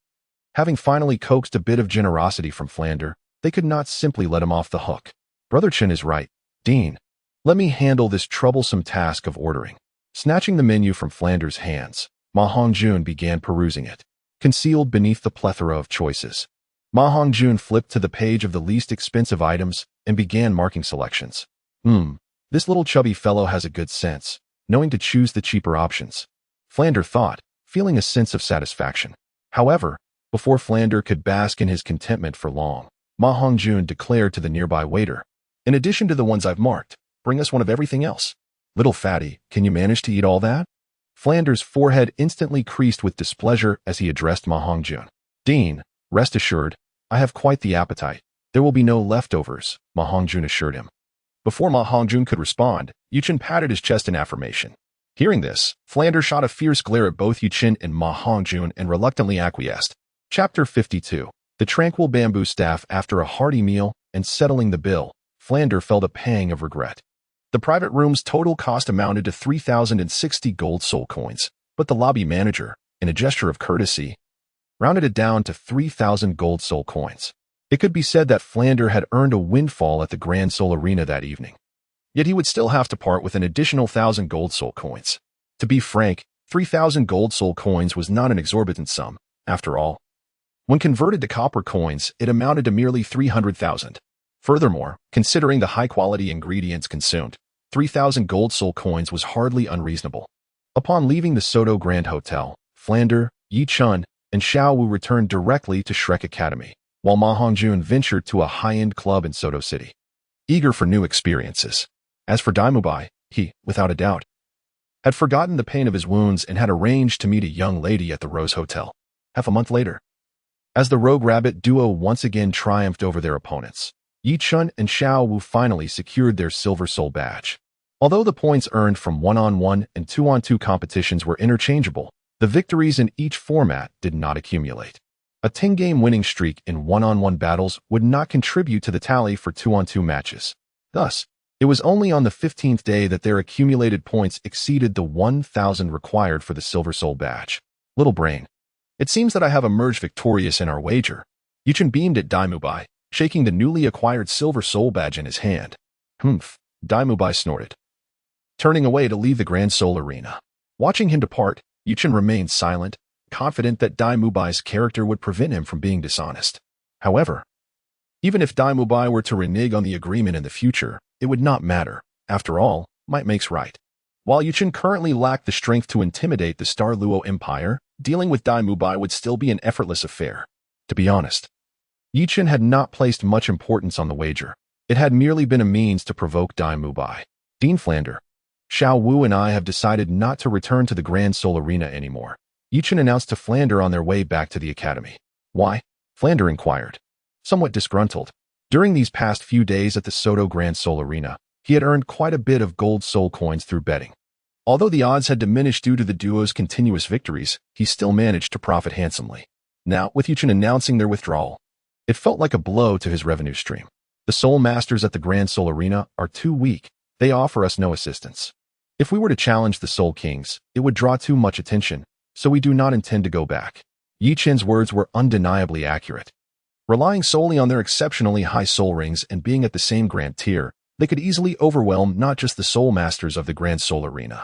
Having finally coaxed a bit of generosity from Flander, they could not simply let him off the hook. Brother Chen is right. Dean, let me handle this troublesome task of ordering. Snatching the menu from Flander's hands, Ma Hongjun began perusing it, concealed beneath the plethora of choices. Ma Hongjun flipped to the page of the least expensive items and began marking selections. This little chubby fellow has a good sense, knowing to choose the cheaper options. Flander thought, feeling a sense of satisfaction. However, before Flander could bask in his contentment for long, Ma Hongjun declared to the nearby waiter, in addition to the ones I've marked, bring us one of everything else. Little fatty, can you manage to eat all that? Flander's forehead instantly creased with displeasure as he addressed Ma Hongjun. Dean, rest assured, I have quite the appetite. There will be no leftovers, Ma Hongjun assured him. Before Ma Hongjun could respond, Yichen patted his chest in affirmation. Hearing this, Flander shot a fierce glare at both Yichen and Ma Hongjun and reluctantly acquiesced. Chapter 52. The Tranquil Bamboo Staff. After a hearty meal and settling the bill, Flander felt a pang of regret. The private room's total cost amounted to 3,060 gold soul coins, but the lobby manager, in a gesture of courtesy, rounded it down to 3,000 gold soul coins. It could be said that Flander had earned a windfall at the Grand Seoul Arena that evening. Yet he would still have to part with an additional 1,000 gold soul coins. To be frank, 3,000 gold soul coins was not an exorbitant sum, after all. When converted to copper coins, it amounted to merely 300,000. Furthermore, considering the high-quality ingredients consumed, 3,000 gold soul coins was hardly unreasonable. Upon leaving the Soto Grand Hotel, Flander, Yichen, and Shiau returned directly to Shrek Academy, while Ma Hongjun ventured to a high-end club in Soto City, eager for new experiences. As for Daimubai, he, without a doubt, had forgotten the pain of his wounds and had arranged to meet a young lady at the Rose Hotel. Half a month later, as the Rogue Rabbit duo once again triumphed over their opponents, Yichen and Shiau finally secured their Silver Soul badge. Although the points earned from one-on-one and two-on-two competitions were interchangeable, the victories in each format did not accumulate. A 10-game winning streak in one-on-one battles would not contribute to the tally for two-on-two matches. Thus, it was only on the 15th day that their accumulated points exceeded the 1,000 required for the Silver Soul badge. Little brain. It seems that I have emerged victorious in our wager. Yichen beamed at Daimubai, shaking the newly acquired Silver Soul badge in his hand. Daimubai snorted, turning away to leave the Grand Seoul Arena. Watching him depart, Yichen remained silent, confident that Daimubai's character would prevent him from being dishonest. However, even if Daimubai were to renege on the agreement in the future, it would not matter. After all, might makes right. While Yuchen currently lacked the strength to intimidate the Starluo Empire, dealing with Dai Mubai would still be an effortless affair. To be honest, Yuchen had not placed much importance on the wager. It had merely been a means to provoke Dai Mubai. Dean Flander, Xiao Wu and I have decided not to return to the Grand Soul Arena anymore, Yuchen announced to Flander on their way back to the academy. Why? Flander inquired, somewhat disgruntled. During these past few days at the Soto Grand Soul Arena, he had earned quite a bit of gold soul coins through betting. Although the odds had diminished due to the duo's continuous victories, he still managed to profit handsomely. Now, with Yuchen announcing their withdrawal, it felt like a blow to his revenue stream. The Soul Masters at the Grand Soul Arena are too weak. They offer us no assistance. If we were to challenge the Soul Kings, it would draw too much attention, so we do not intend to go back. Yi Chen's words were undeniably accurate. Relying solely on their exceptionally high soul rings and being at the same grand tier, they could easily overwhelm not just the Soul Masters of the Grand Soul Arena,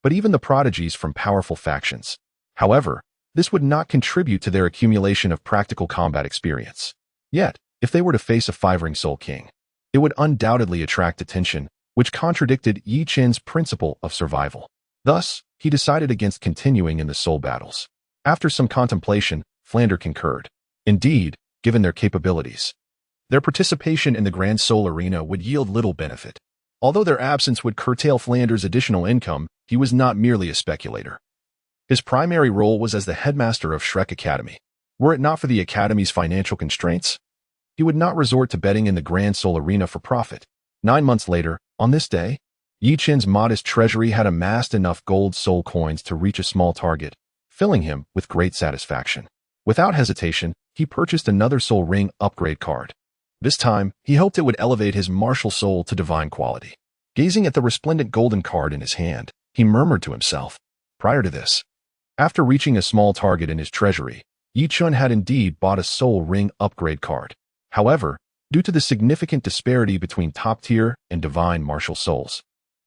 but even the prodigies from powerful factions. However, this would not contribute to their accumulation of practical combat experience. Yet, if they were to face a 5-ring Soul King, it would undoubtedly attract attention, which contradicted Yi Chen's principle of survival. Thus, he decided against continuing in the soul battles. After some contemplation, Flander concurred. Indeed, given their capabilities, their participation in the Grand Soul Arena would yield little benefit. Although their absence would curtail Flander's additional income, he was not merely a speculator. His primary role was as the headmaster of Shrek Academy. Were it not for the Academy's financial constraints, he would not resort to betting in the Grand Soul Arena for profit. 9 months later, on this day, Yi Chen's modest treasury had amassed enough gold soul coins to reach a small target, filling him with great satisfaction. Without hesitation, he purchased another soul ring upgrade card. This time, he hoped it would elevate his martial soul to divine quality. Gazing at the resplendent golden card in his hand, he murmured to himself. Prior to this, after reaching a small target in his treasury, Yi Chen had indeed bought a soul ring upgrade card. However, due to the significant disparity between top-tier and divine martial souls,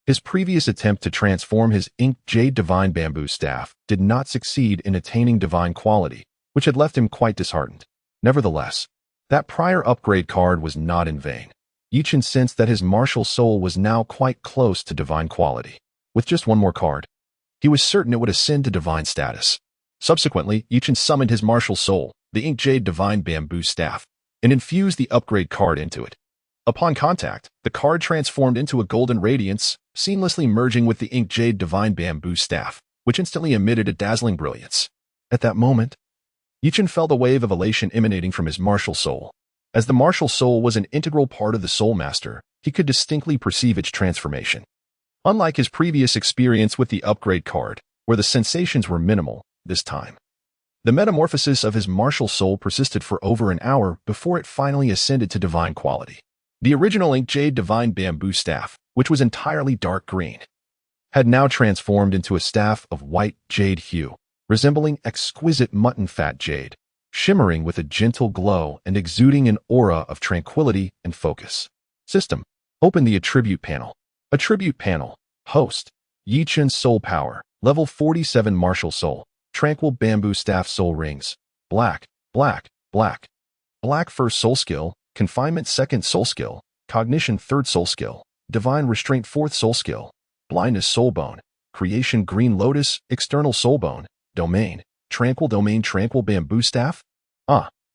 his previous attempt to transform his inked jade divine bamboo staff did not succeed in attaining divine quality, which had left him quite disheartened. Nevertheless, that prior upgrade card was not in vain. Yi Chen sensed that his martial soul was now quite close to divine quality. With just one more card, he was certain it would ascend to divine status. Subsequently, Yi Chen summoned his martial soul, the inked jade divine bamboo staff, and infused the upgrade card into it. Upon contact, the card transformed into a golden radiance, seamlessly merging with the inked jade divine bamboo staff, which instantly emitted a dazzling brilliance. At that moment, Yi Chen felt a wave of elation emanating from his martial soul. As the martial soul was an integral part of the Soul Master, he could distinctly perceive its transformation. Unlike his previous experience with the upgrade card, where the sensations were minimal, this time, the metamorphosis of his martial soul persisted for over an hour before it finally ascended to divine quality. The original inked jade divine bamboo staff, which was entirely dark green, had now transformed into a staff of white jade hue, resembling exquisite mutton fat jade, shimmering with a gentle glow and exuding an aura of tranquility and focus. System. Open the Attribute panel. Attribute panel. Host. Yi Chen's Soul Power. Level 47 Martial Soul. Tranquil Bamboo Staff Soul Rings. Black. Black. Black. Black First Soul Skill. Confinement Second Soul Skill. Cognition Third Soul Skill. Divine Restraint Fourth Soul Skill. Blindness Soul Bone. Creation Green Lotus. External Soul Bone. Domain. Tranquil Domain Tranquil Bamboo Staff?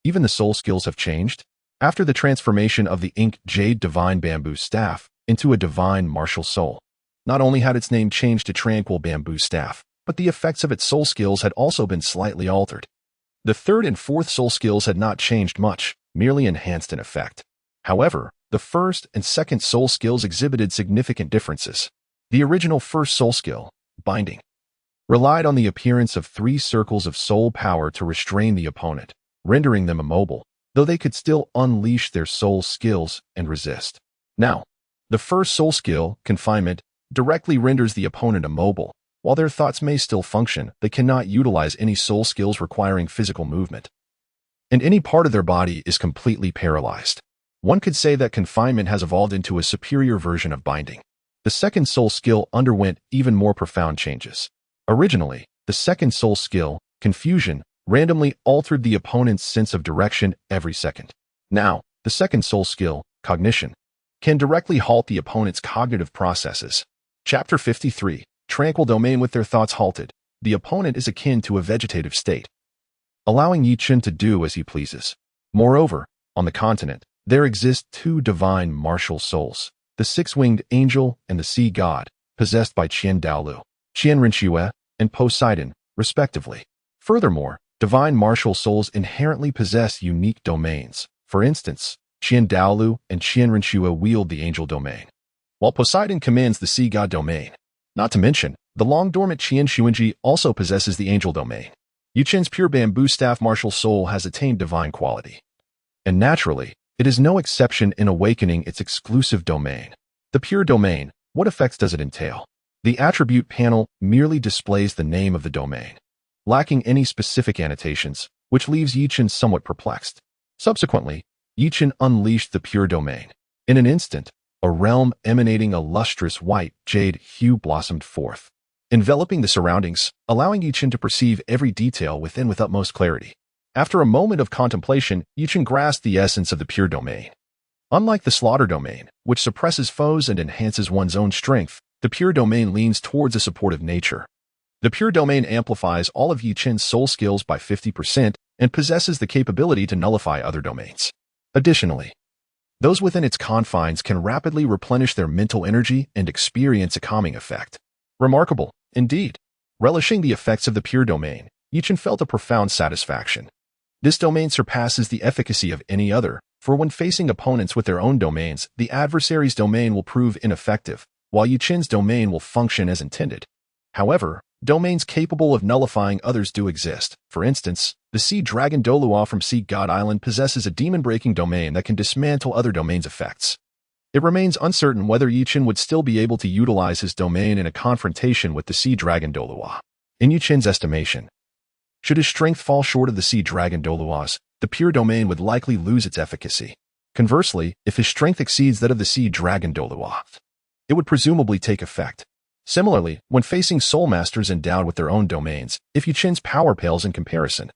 Even the soul skills have changed? After the transformation of the inked jade divine bamboo staff into a divine martial soul, not only had its name changed to Tranquil Bamboo Staff, but the effects of its soul skills had also been slightly altered. The third and fourth soul skills had not changed much, merely enhanced in effect. However, the first and second soul skills exhibited significant differences. The original first soul skill, Binding, relied on the appearance of 3 circles of soul power to restrain the opponent, rendering them immobile, though they could still unleash their soul skills and resist. Now, the first soul skill, Confinement, directly renders the opponent immobile. While their thoughts may still function, they cannot utilize any soul skills requiring physical movement, and any part of their body is completely paralyzed. One could say that Confinement has evolved into a superior version of Binding. The second soul skill underwent even more profound changes. Originally, the second soul skill, Confusion, randomly altered the opponent's sense of direction every second. Now, the second soul skill, Cognition, can directly halt the opponent's cognitive processes. Chapter 53. tranquil domain with their thoughts halted. The opponent is akin to a vegetative state, allowing Yi Chen to do as he pleases. Moreover, on the continent, there exist two divine martial souls, the six-winged angel and the sea god, possessed by Qian Daolu, Qian Renxue, and Poseidon, respectively. Furthermore, divine martial souls inherently possess unique domains. For instance, Qian Daolu and Qian Renxue wield the angel domain, while Poseidon commands the sea god domain. Not to mention, the long-dormant Qian Xuanji also possesses the angel domain. Yi Chen's pure bamboo staff martial soul has attained divine quality. And naturally, it is no exception in awakening its exclusive domain. The pure domain, what effects does it entail? The attribute panel merely displays the name of the domain, lacking any specific annotations, which leaves Yi Chen somewhat perplexed. Subsequently, Yi Chen unleashed the pure domain. In an instant, a realm emanating a lustrous white jade hue blossomed forth, enveloping the surroundings, allowing Yi Chen to perceive every detail within with utmost clarity. After a moment of contemplation, Yi Chen grasped the essence of the pure domain. Unlike the slaughter domain, which suppresses foes and enhances one's own strength, the pure domain leans towards a supportive nature. The pure domain amplifies all of Yi Chen's soul skills by 50% and possesses the capability to nullify other domains. Additionally, those within its confines can rapidly replenish their mental energy and experience a calming effect. Remarkable, indeed. Relishing the effects of the pure domain, Yi Chen felt a profound satisfaction. This domain surpasses the efficacy of any other, for when facing opponents with their own domains, the adversary's domain will prove ineffective, while Yi Chen's domain will function as intended. However, domains capable of nullifying others do exist. For instance, the sea dragon Douluo from Sea God Island possesses a demon-breaking domain that can dismantle other domains' effects. It remains uncertain whether Yi Chen would still be able to utilize his domain in a confrontation with the sea dragon Douluo. In Yi Chen's estimation, should his strength fall short of the sea dragon Douluo's, the pure domain would likely lose its efficacy. Conversely, if his strength exceeds that of the sea dragon Douluo, it would presumably take effect. Similarly, when facing soul masters endowed with their own domains, if Yi Chen's power pales in comparison,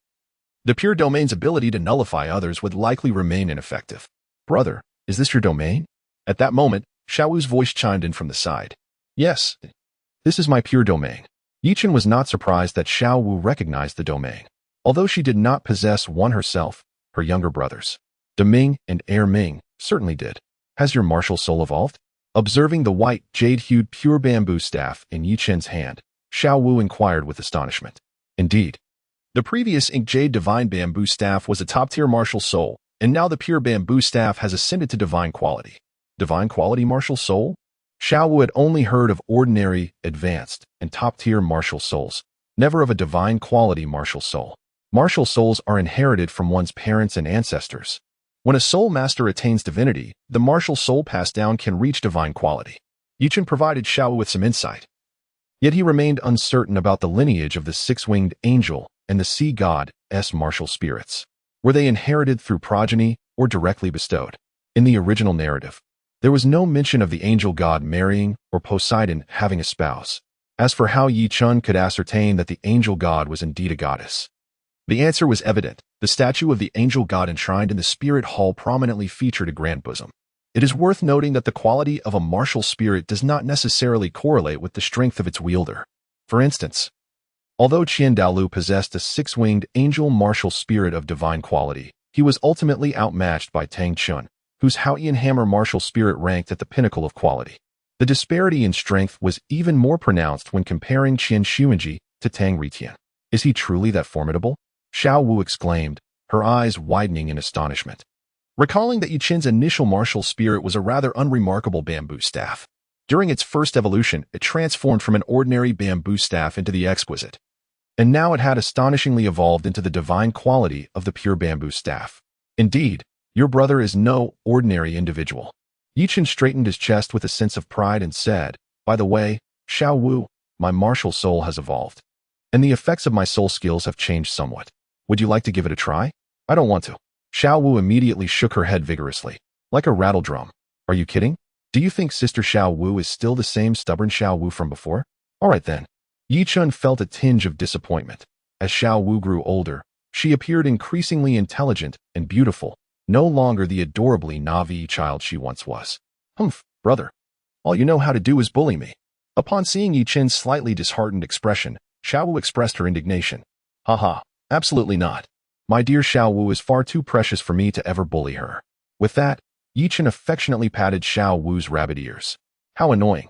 the pure domain's ability to nullify others would likely remain ineffective. Brother, is this your domain? At that moment, Xiaowu's voice chimed in from the side. Yes, this is my pure domain. Yi Chen was not surprised that Xiaowu recognized the domain. Although she did not possess one herself, her younger brothers, Deming and Heir Ming, certainly did. Has your martial soul evolved? Observing the white, jade-hued pure bamboo staff in Yi Chen's hand, Xiaowu inquired with astonishment. Indeed, the previous ink jade divine bamboo staff was a top-tier martial soul, and now the pure bamboo staff has ascended to divine quality. Divine quality martial soul? Xiaowu had only heard of ordinary, advanced, and top-tier martial souls, never of a divine quality martial soul. Martial souls are inherited from one's parents and ancestors. When a soul master attains divinity, the martial soul passed down can reach divine quality. Yi Chen provided Xiaowu with some insight. Yet he remained uncertain about the lineage of the six-winged angel and the sea god's martial spirits. Were they inherited through progeny or directly bestowed? In the original narrative, there was no mention of the angel god marrying or Poseidon having a spouse. As for how Yi Chen could ascertain that the angel god was indeed a goddess, the answer was evident. The statue of the angel god enshrined in the spirit hall prominently featured a grand bosom. It is worth noting that the quality of a martial spirit does not necessarily correlate with the strength of its wielder. For instance, although Qian Daolu possessed a six-winged angel martial spirit of divine quality, he was ultimately outmatched by Tang Chun, whose Haotian hammer martial spirit ranked at the pinnacle of quality. The disparity in strength was even more pronounced when comparing Qian Xuanji to Tang Ritian. Is he truly that formidable? Xiaowu exclaimed, her eyes widening in astonishment, recalling that Yi Chen's initial martial spirit was a rather unremarkable bamboo staff. During its first evolution, it transformed from an ordinary bamboo staff into the exquisite, and now it had astonishingly evolved into the divine quality of the pure bamboo staff. Indeed, your brother is no ordinary individual. Yi Chen straightened his chest with a sense of pride and said, by the way, Xiaowu, my martial soul has evolved, and the effects of my soul skills have changed somewhat. Would you like to give it a try? I don't want to. Xiaowu immediately shook her head vigorously, like a rattle drum. Are you kidding? Do you think Sister Xiaowu is still the same stubborn Xiaowu from before? All right then. Yi Chen felt a tinge of disappointment. As Xiaowu grew older, she appeared increasingly intelligent and beautiful, no longer the adorably naive child she once was. Humph, brother. All you know how to do is bully me. Upon seeing Yi Chen's slightly disheartened expression, Xiao Wu expressed her indignation. Haha, absolutely not. My dear Xiao Wu is far too precious for me to ever bully her. With that, Yi Chen affectionately patted Xiao Wu's rabbit ears. How annoying.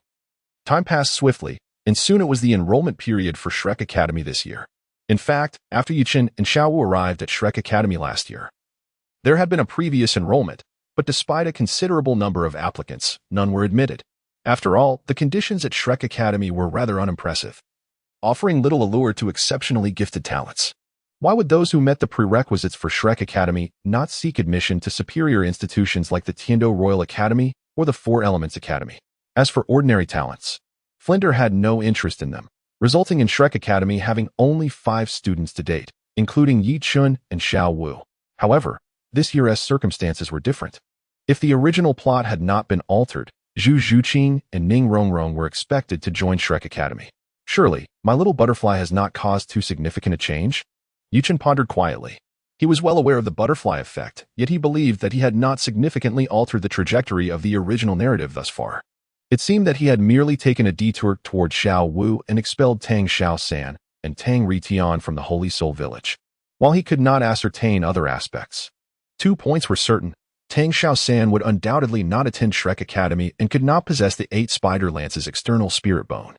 Time passed swiftly, and soon it was the enrollment period for Shrek Academy this year. In fact, after Yi Chen and Xiao Wu arrived at Shrek Academy last year, there had been a previous enrollment, but despite a considerable number of applicants, none were admitted. After all, the conditions at Shrek Academy were rather unimpressive, offering little allure to exceptionally gifted talents. Why would those who met the prerequisites for Shrek Academy not seek admission to superior institutions like the Tiando Royal Academy or the Four Elements Academy? As for ordinary talents, Flinder had no interest in them, resulting in Shrek Academy having only 5 students to date, including Yi Chen and Xiao Wu. However, this year's circumstances were different. If the original plot had not been altered, Zhu Zhuqing and Ning Rongrong were expected to join Shrek Academy. Surely, my little butterfly has not caused too significant a change? Yi Chen pondered quietly. He was well aware of the butterfly effect, yet he believed that he had not significantly altered the trajectory of the original narrative thus far. It seemed that he had merely taken a detour toward Xiao Wu and expelled Tang San and Tang Ritian from the Holy Soul Village, while he could not ascertain other aspects. 2 points were certain. Tang San would undoubtedly not attend Shrek Academy and could not possess the 8 Spider Lance's external spirit bone.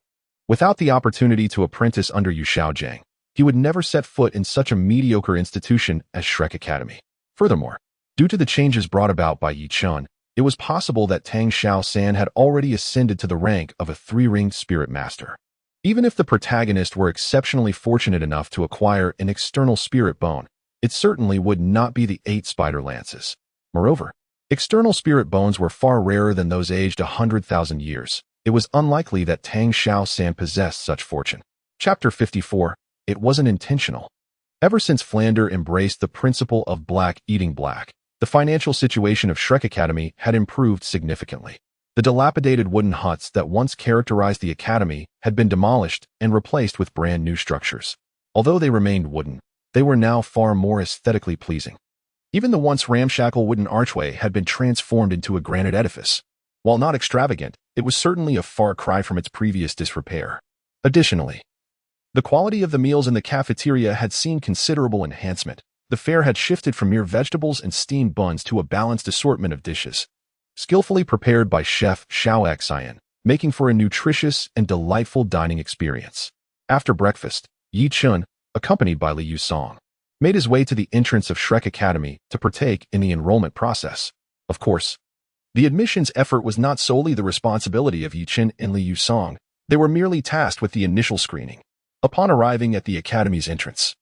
Without the opportunity to apprentice under Yu Xiaojiang, he would never set foot in such a mediocre institution as Shrek Academy. Furthermore, due to the changes brought about by Yi Chen, it was possible that Tang San had already ascended to the rank of a 3-ringed spirit master. Even if the protagonist were exceptionally fortunate enough to acquire an external spirit bone, it certainly would not be the 8 Spider Lances. Moreover, external spirit bones were far rarer than those aged 100,000 years. It was unlikely that Tang San possessed such fortune. Chapter 54. It wasn't intentional. Ever since Flander embraced the principle of black eating black, the financial situation of Shrek Academy had improved significantly. The dilapidated wooden huts that once characterized the academy had been demolished and replaced with brand new structures. Although they remained wooden, they were now far more aesthetically pleasing. Even the once ramshackle wooden archway had been transformed into a granite edifice. While not extravagant, it was certainly a far cry from its previous disrepair. Additionally, the quality of the meals in the cafeteria had seen considerable enhancement. The fare had shifted from mere vegetables and steamed buns to a balanced assortment of dishes, skillfully prepared by Chef Xiao Xian, making for a nutritious and delightful dining experience. After breakfast, Yi Chen, accompanied by Li Yusong, made his way to the entrance of Shrek Academy to partake in the enrollment process. Of course, the admissions effort was not solely the responsibility of Yi Chen and Li Yusong. They were merely tasked with the initial screening. Upon arriving at the academy's entrance,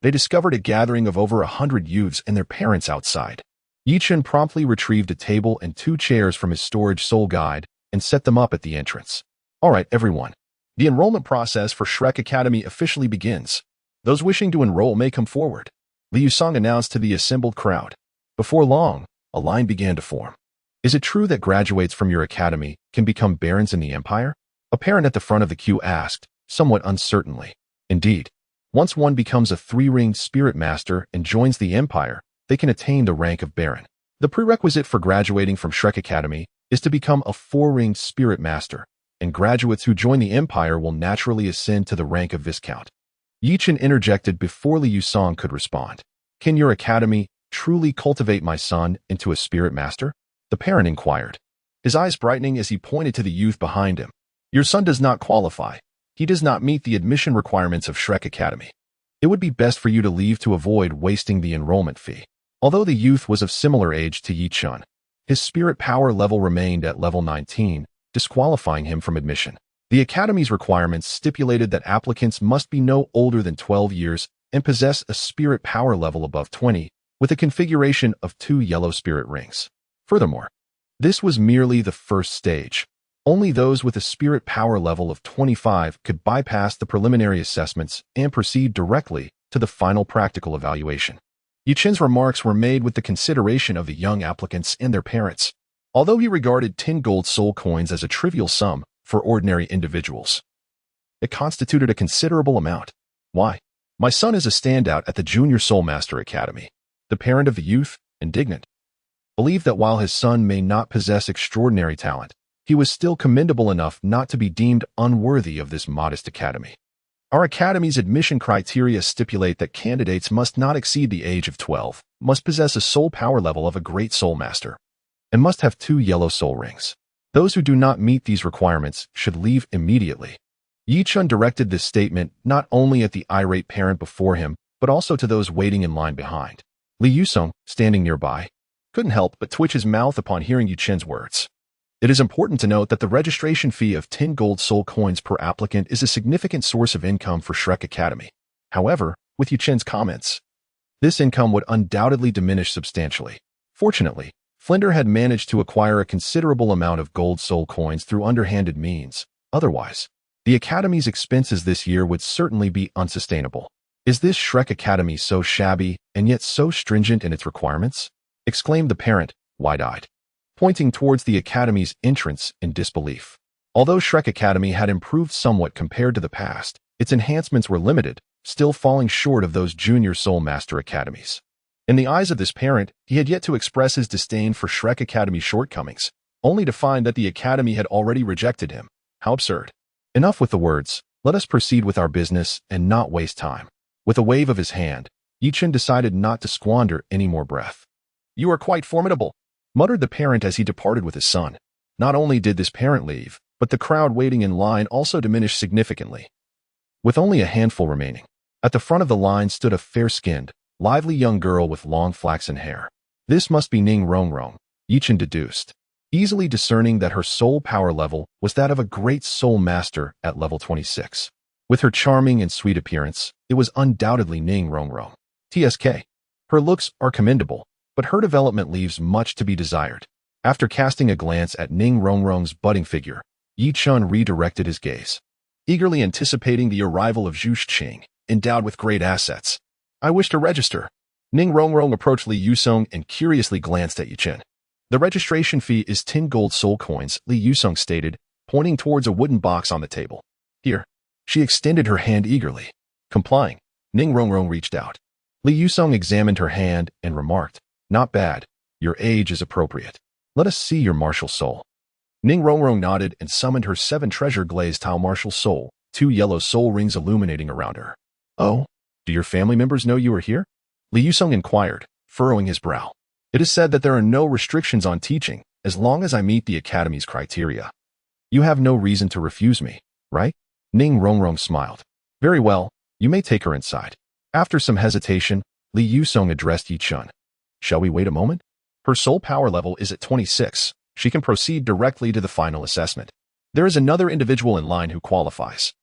they discovered a gathering of over 100 youths and their parents outside. Yi Chen promptly retrieved a table and 2 chairs from his storage soul guide and set them up at the entrance. All right, everyone. The enrollment process for Shrek Academy officially begins. Those wishing to enroll may come forward, Li Yusong announced to the assembled crowd. Before long, a line began to form. Is it true that graduates from your academy can become barons in the empire? A parent at the front of the queue asked, somewhat uncertainly. Indeed, once one becomes a 3-ringed spirit master and joins the empire, they can attain the rank of baron. The prerequisite for graduating from Shrek Academy is to become a 4-ringed spirit master, and graduates who join the empire will naturally ascend to the rank of viscount. Yi Chen interjected before Li Yusong could respond. Can your academy truly cultivate my son into a spirit master? The parent inquired, his eyes brightening as he pointed to the youth behind him. Your son does not qualify. He does not meet the admission requirements of Shrek Academy. It would be best for you to leave to avoid wasting the enrollment fee. Although the youth was of similar age to Yi Chen, his spirit power level remained at level 19, disqualifying him from admission. The Academy's requirements stipulated that applicants must be no older than 12 years and possess a spirit power level above 20, with a configuration of 2 yellow spirit rings. Furthermore, this was merely the first stage. Only those with a spirit power level of 25 could bypass the preliminary assessments and proceed directly to the final practical evaluation. Yi Chen's remarks were made with the consideration of the young applicants and their parents, although he regarded 10 gold soul coins as a trivial sum for ordinary individuals. It constituted a considerable amount. Why? My son is a standout at the Junior Soulmaster Academy. The parent of the youth, indignant, believed that while his son may not possess extraordinary talent, he was still commendable enough not to be deemed unworthy of this modest academy. Our academy's admission criteria stipulate that candidates must not exceed the age of 12, must possess a soul power level of a great soul master, and must have 2 yellow soul rings. Those who do not meet these requirements should leave immediately. Yi-chun directed this statement not only at the irate parent before him, but also to those waiting in line behind. Li Yusong, standing nearby, couldn't help but twitch his mouth upon hearing Yi-chun's words. It is important to note that the registration fee of 10 gold soul coins per applicant is a significant source of income for Shrek Academy. However, with Yi-chun's comments, this income would undoubtedly diminish substantially. Fortunately, Flinder had managed to acquire a considerable amount of gold soul coins through underhanded means. Otherwise, the Academy's expenses this year would certainly be unsustainable. Is this Shrek Academy so shabby and yet so stringent in its requirements? Exclaimed the parent, wide-eyed, pointing towards the Academy's entrance in disbelief. Although Shrek Academy had improved somewhat compared to the past, its enhancements were limited, still falling short of those junior Soul Master academies. In the eyes of this parent, he had yet to express his disdain for Shrek Academy's shortcomings, only to find that the Academy had already rejected him. How absurd. Enough with the words, let us proceed with our business and not waste time. With a wave of his hand, Yi-chun decided not to squander any more breath. You are quite formidable, muttered the parent as he departed with his son. Not only did this parent leave, but the crowd waiting in line also diminished significantly. With only a handful remaining, at the front of the line stood a fair-skinned, lively young girl with long flaxen hair. This must be Ning Rongrong, Yi-chun deduced, easily discerning that her soul power level was that of a great soul master at level 26. With her charming and sweet appearance, it was undoubtedly Ning Rongrong. TSK. Her looks are commendable, but her development leaves much to be desired. After casting a glance at Ning Rongrong's budding figure, Yi-chun redirected his gaze, eagerly anticipating the arrival of Zhu Xing, endowed with great assets. I wish to register. Ning Rongrong approached Li Yusong and curiously glanced at Yi-chun. The registration fee is 10 gold soul coins, Li Yusong stated, pointing towards a wooden box on the table. Here. She extended her hand eagerly. Complying, Ning Rongrong reached out. Li Yusong examined her hand and remarked, not bad. Your age is appropriate. Let us see your martial soul. Ning Rongrong nodded and summoned her 7 treasure glazed Tao martial soul, 2 yellow soul rings illuminating around her. Oh, do your family members know you are here? Li Yusong inquired, furrowing his brow. It is said that there are no restrictions on teaching, as long as I meet the Academy's criteria. You have no reason to refuse me, right? Ning Rongrong smiled. Very well, you may take her inside. After some hesitation, Li Yusong addressed Yi-chun. Shall we wait a moment? Her soul power level is at 26. She can proceed directly to the final assessment. There is another individual in line who qualifies.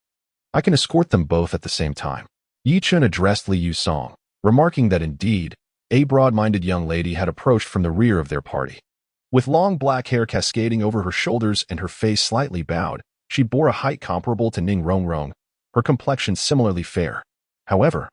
I can escort them both at the same time. Yi-chun addressed Li Yusong, remarking that indeed, a broad-minded young lady had approached from the rear of their party. With long black hair cascading over her shoulders and her face slightly bowed, she bore a height comparable to Ning Rongrong, her complexion similarly fair. However,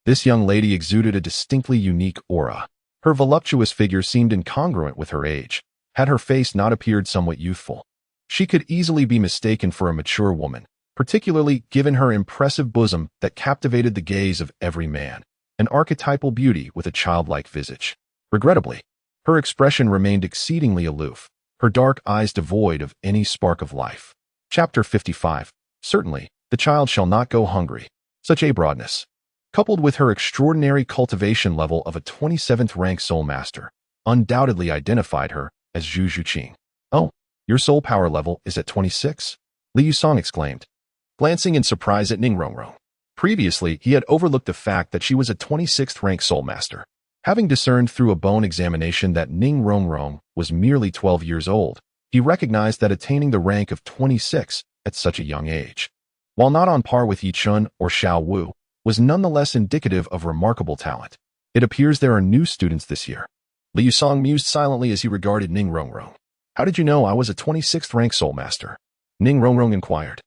this young lady exuded a distinctly unique aura. Her voluptuous figure seemed incongruent with her age. Had her face not appeared somewhat youthful, she could easily be mistaken for a mature woman, particularly given her impressive bosom that captivated the gaze of every man, an archetypal beauty with a childlike visage. Regrettably, her expression remained exceedingly aloof, her dark eyes devoid of any spark of life. Chapter 55. Certainly, the child shall not go hungry. Such a broadness, coupled with her extraordinary cultivation level of a 27th rank soul master, undoubtedly identified her as Zhu Zhuqing. Oh, your soul power level is at 26? Li Yusong exclaimed, glancing in surprise at Ning Rongrong. Previously, he had overlooked the fact that she was a 26th rank soul master. Having discerned through a bone examination that Ning Rongrong was merely 12 years old, he recognized that attaining the rank of 26 at such a young age, while not on par with Yi-chun or Xiao Wu, was nonetheless indicative of remarkable talent. It appears there are new students this year. Li Yusong mused silently as he regarded Ning Rongrong. How did you know I was a 26th rank soul master? Ning Rongrong inquired.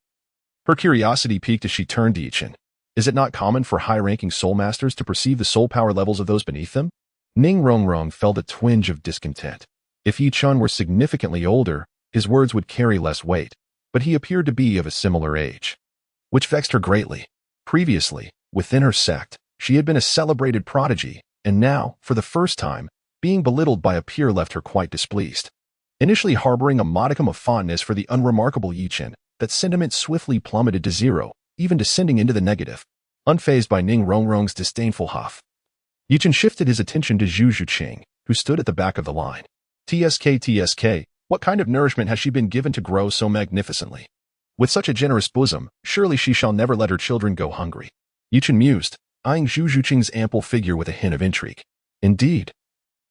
Her curiosity piqued as she turned to Yi-chun. Is it not common for high-ranking soul masters to perceive the soul power levels of those beneath them? Ning Rongrong felt a twinge of discontent. If Yi-chun were significantly older, his words would carry less weight, but he appeared to be of a similar age, which vexed her greatly. Previously, within her sect, she had been a celebrated prodigy, and now, for the first time, being belittled by a peer left her quite displeased. Initially harboring a modicum of fondness for the unremarkable Yichen, that sentiment swiftly plummeted to zero, even descending into the negative. Unfazed by Ning Rongrong's disdainful huff, Yichen shifted his attention to Zhu Zhuqing, who stood at the back of the line. TSK, what kind of nourishment has she been given to grow so magnificently? With such a generous bosom, surely she shall never let her children go hungry. Yichen mused, eyeing Zhu Zhuqing's ample figure with a hint of intrigue. Indeed,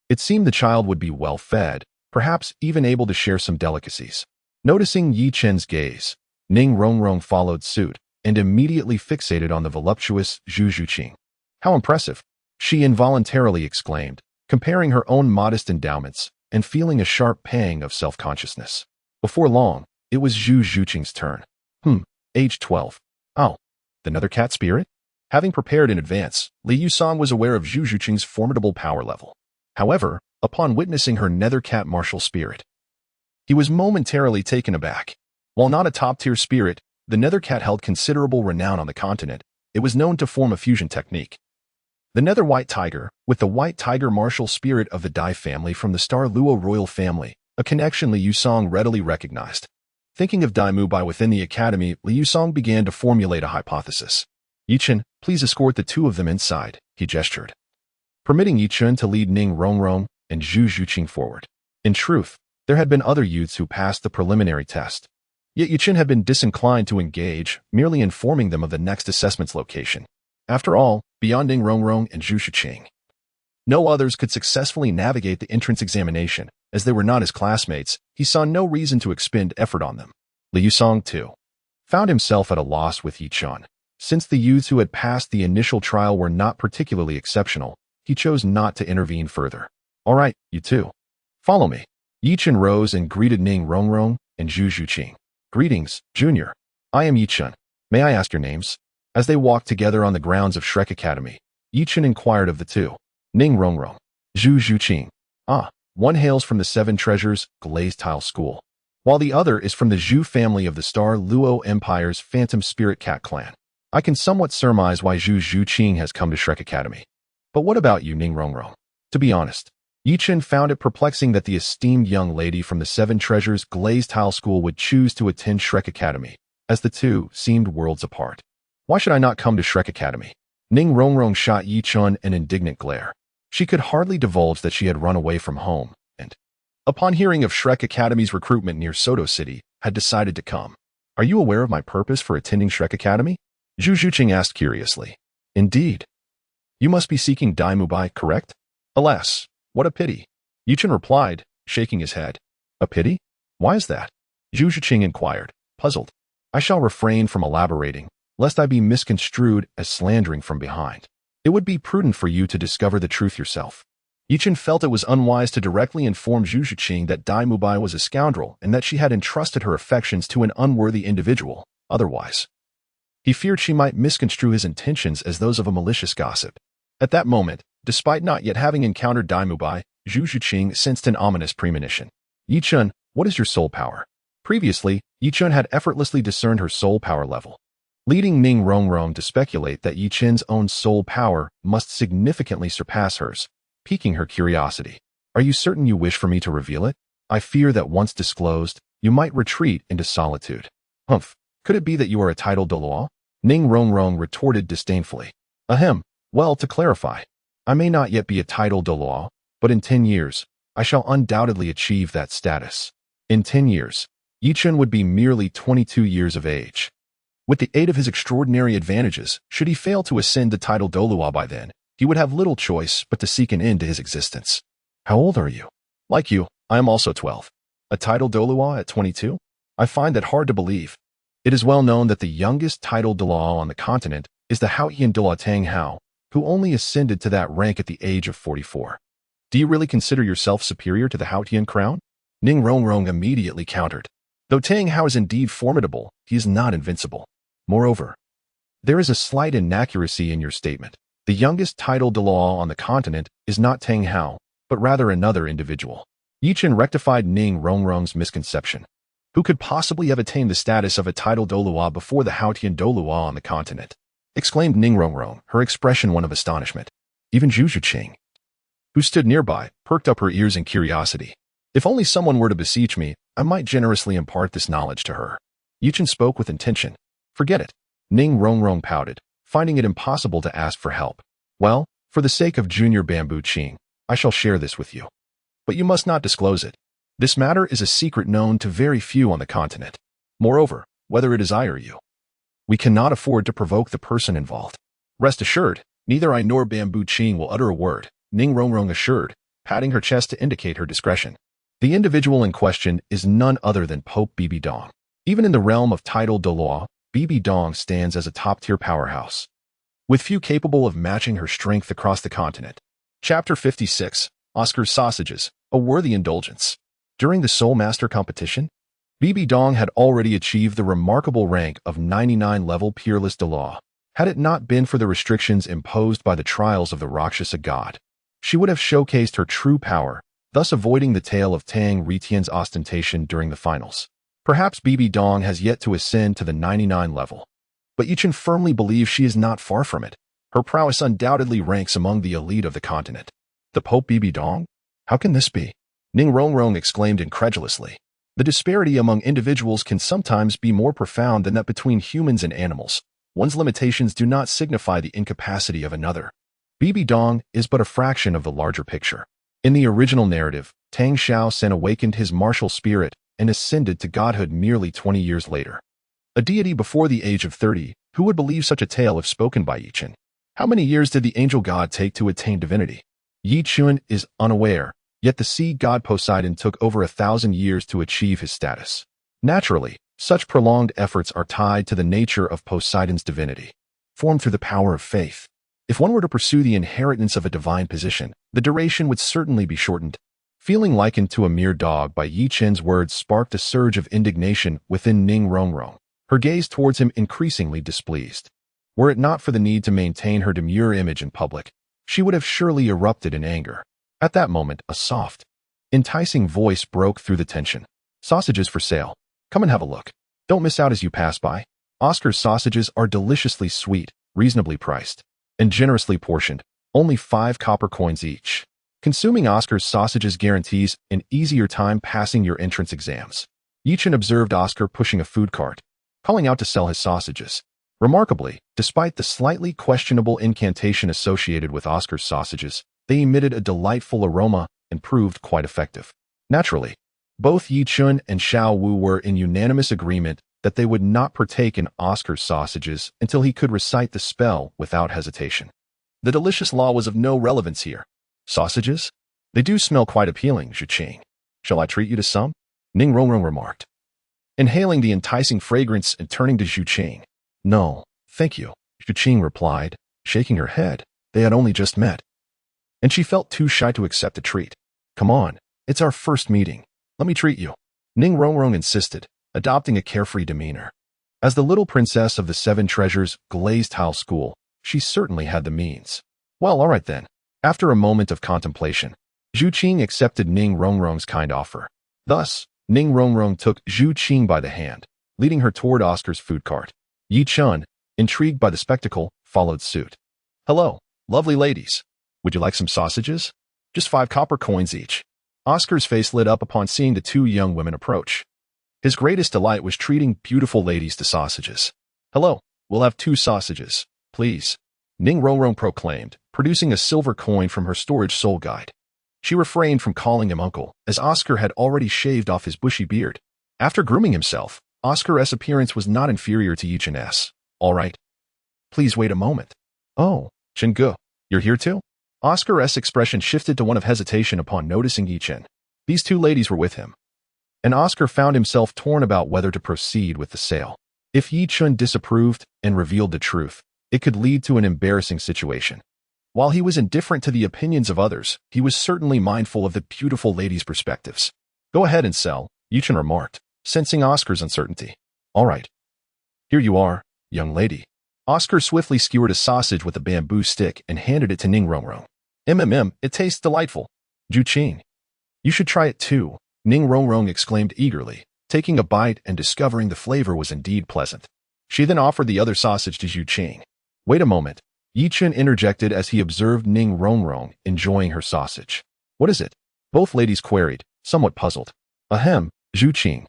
it seemed the child would be well fed, perhaps even able to share some delicacies. Noticing Yi Chen's gaze, Ning Rongrong followed suit and immediately fixated on the voluptuous Zhu Zhuqing. How impressive, she involuntarily exclaimed, comparing her own modest endowments and feeling a sharp pang of self-consciousness. Before long, it was Zhu Zhuqing's turn. Age 12. Oh, the nether cat spirit? Having prepared in advance, Li Yusong was aware of Zhu Zhuqing's formidable power level. However, upon witnessing her nether cat martial spirit, he was momentarily taken aback. While not a top-tier spirit, the nether cat held considerable renown on the continent. It was known to form a fusion technique. The nether white tiger, with the white tiger martial spirit of the Dai family from the Stardo royal family, a connection Li Yusong readily recognized. Thinking of Dai Mubai within the academy, Li Yusong began to formulate a hypothesis. Yichen, please escort the two of them inside, he gestured, permitting Yichen to lead Ning Rongrong and Zhu Zhuqing forward. In truth, there had been other youths who passed the preliminary test. Yet Yichen had been disinclined to engage, merely informing them of the next assessment's location. After all, beyond Ning Rongrong and Zhu Zhuqing, no others could successfully navigate the entrance examination. As they were not his classmates, he saw no reason to expend effort on them. Li Yusong, too, found himself at a loss with Yichen. Since the youths who had passed the initial trial were not particularly exceptional, he chose not to intervene further. All right, you two. Follow me. Yichen rose and greeted Ning Rongrong and Zhu Zhuqing. Greetings, Junior. I am Yichen. May I ask your names? As they walked together on the grounds of Shrek Academy, Yichen inquired of the two. Ning Rongrong. Zhu Zhuqing. Ah, one hails from the Seven Treasures Glazed Tile School, while the other is from the Zhu family of the Stardo Empire's Phantom Spirit Cat clan. I can somewhat surmise why Zhu Zhuqing has come to Shrek Academy. But what about you, Ning Rongrong? To be honest, Yichen found it perplexing that the esteemed young lady from the Seven Treasures Glazed Tile School would choose to attend Shrek Academy, as the two seemed worlds apart. Why should I not come to Shrek Academy? Ning Rongrong shot Yichen an indignant glare. She could hardly divulge that she had run away from home, and, upon hearing of Shrek Academy's recruitment near Soto City, had decided to come. Are you aware of my purpose for attending Shrek Academy? Zhu Zhuqing asked curiously. Indeed. You must be seeking Dai Mubai, correct? Alas, what a pity. Yichen replied, shaking his head. A pity? Why is that? Zhu Zhuqing inquired, puzzled. I shall refrain from elaborating, lest I be misconstrued as slandering from behind. It would be prudent for you to discover the truth yourself. Yichen felt it was unwise to directly inform Zhu Zhuqing that Dai Mubai was a scoundrel and that she had entrusted her affections to an unworthy individual. Otherwise, he feared she might misconstrue his intentions as those of a malicious gossip. At that moment, despite not yet having encountered Dai Mubai, Zhu Zhuqing sensed an ominous premonition. Yichen, what is your soul power? Previously, Yichen had effortlessly discerned her soul power level, leading Ning Rongrong to speculate that Yichen's own soul power must significantly surpass hers, piquing her curiosity. Are you certain you wish for me to reveal it? I fear that once disclosed, you might retreat into solitude. Humph, could it be that you are a titled Douluo? Ning Rongrong retorted disdainfully. Ahem, well, to clarify, I may not yet be a titled Douluo, but in 10 years, I shall undoubtedly achieve that status. In 10 years, Yichen would be merely 22 years of age. With the aid of his extraordinary advantages, should he fail to ascend to title Douluo by then, he would have little choice but to seek an end to his existence. How old are you? Like you, I am also 12. A title Douluo at 22? I find that hard to believe. It is well known that the youngest title Douluo on the continent is the Haotian Douluo Tang Hao, who only ascended to that rank at the age of 44. Do you really consider yourself superior to the Haotian crown? Ning Rongrong immediately countered. Though Tang Hao is indeed formidable, he is not invincible. Moreover, there is a slight inaccuracy in your statement. The youngest title Douluo on the continent is not Tang Hao, but rather another individual. Yichen rectified Ning Rongrong's misconception. Who could possibly have attained the status of a title Douluo before the Haotian Douluo on the continent? Exclaimed Ning Rongrong, her expression one of astonishment. Even Zhu Zhuqing, who stood nearby, perked up her ears in curiosity. If only someone were to beseech me, I might generously impart this knowledge to her. Yichen spoke with intention. Forget it. Ning Rongrong pouted, finding it impossible to ask for help. Well, for the sake of Junior Bamboo Ching, I shall share this with you. But you must not disclose it. This matter is a secret known to very few on the continent. Moreover, whether it is I or you, we cannot afford to provoke the person involved. Rest assured, neither I nor Bamboo Ching will utter a word, Ning Rongrong assured, patting her chest to indicate her discretion. The individual in question is none other than Pope Bibi Dong. Even in the realm of titled Douluo, Bibi Dong stands as a top-tier powerhouse, with few capable of matching her strength across the continent. Chapter 56, Oscar's Sausages, a worthy indulgence. During the Soul Master competition, Bibi Dong had already achieved the remarkable rank of 99 level Peerless Douluo. Had it not been for the restrictions imposed by the trials of the Rakshasa god, she would have showcased her true power, thus avoiding the tale of Tang Retian's ostentation during the finals. Perhaps Bibi Dong has yet to ascend to the 99 level, but Yichen firmly believes she is not far from it. Her prowess undoubtedly ranks among the elite of the continent. The Pope Bibi Dong? How can this be? Ning Rongrong exclaimed incredulously. The disparity among individuals can sometimes be more profound than that between humans and animals. One's limitations do not signify the incapacity of another. Bibi Dong is but a fraction of the larger picture. In the original narrative, Tang San awakened his martial spirit and ascended to godhood merely 20 years later. A deity before the age of 30, who would believe such a tale if spoken by Yichen? How many years did the angel god take to attain divinity? Yichen is unaware, yet the sea god Poseidon took over 1,000 years to achieve his status. Naturally, such prolonged efforts are tied to the nature of Poseidon's divinity, formed through the power of faith. If one were to pursue the inheritance of a divine position, the duration would certainly be shortened. Feeling likened to a mere dog by Yichen's words sparked a surge of indignation within Ning Rongrong, her gaze towards him increasingly displeased. Were it not for the need to maintain her demure image in public, she would have surely erupted in anger. At that moment, a soft, enticing voice broke through the tension. Sausages for sale. Come and have a look. Don't miss out as you pass by. Oscar's sausages are deliciously sweet, reasonably priced, and generously portioned, only 5 copper coins each. Consuming Oscar's sausages guarantees an easier time passing your entrance exams. Yichen observed Oscar pushing a food cart, calling out to sell his sausages. Remarkably, despite the slightly questionable incantation associated with Oscar's sausages, they emitted a delightful aroma and proved quite effective. Naturally, both Yichen and Shiau were in unanimous agreement that they would not partake in Oscar's sausages until he could recite the spell without hesitation. The delicious law was of no relevance here. Sausages? They do smell quite appealing, Zhu Qing. Shall I treat you to some? Ning Rongrong remarked, inhaling the enticing fragrance and turning to Zhu Qing. No, thank you, Zhu Qing replied, shaking her head. They had only just met, and she felt too shy to accept a treat. Come on, it's our first meeting. Let me treat you. Ning Rongrong insisted, adopting a carefree demeanor. As the little princess of the 7 treasures glazed tile school, she certainly had the means. Well, all right then. After a moment of contemplation, Zhu Qing accepted Ning Rongrong's kind offer. Thus, Ning Rongrong took Zhu Qing by the hand, leading her toward Oscar's food cart. Yichen, intrigued by the spectacle, followed suit. Hello, lovely ladies. Would you like some sausages? Just 5 copper coins each. Oscar's face lit up upon seeing the 2 young women approach. His greatest delight was treating beautiful ladies to sausages. Hello, we'll have 2 sausages, please. Ning Rongrong proclaimed, producing a silver coin from her storage soul guide. She refrained from calling him uncle, as Oscar had already shaved off his bushy beard. After grooming himself, Oscar's appearance was not inferior to Yichen's. All right. Please wait a moment. Oh, Chingi, you're here too? Oscar's expression shifted to one of hesitation upon noticing Yichen. These 2 ladies were with him, and Oscar found himself torn about whether to proceed with the sale. If Yichen disapproved and revealed the truth, it could lead to an embarrassing situation. While he was indifferent to the opinions of others, he was certainly mindful of the beautiful ladies' perspectives. Go ahead and sell, Yichen remarked, sensing Oscar's uncertainty. All right. Here you are, young lady. Oscar swiftly skewered a sausage with a bamboo stick and handed it to Ning Rongrong. It tastes delightful. Zhu Qing. You should try it too, Ning Rongrong exclaimed eagerly, taking a bite and discovering the flavor was indeed pleasant. She then offered the other sausage to Zhu Qing. Wait a moment, Yichen interjected as he observed Ning Rongrong enjoying her sausage. What is it? Both ladies queried, somewhat puzzled. Ahem, Zhu Qing.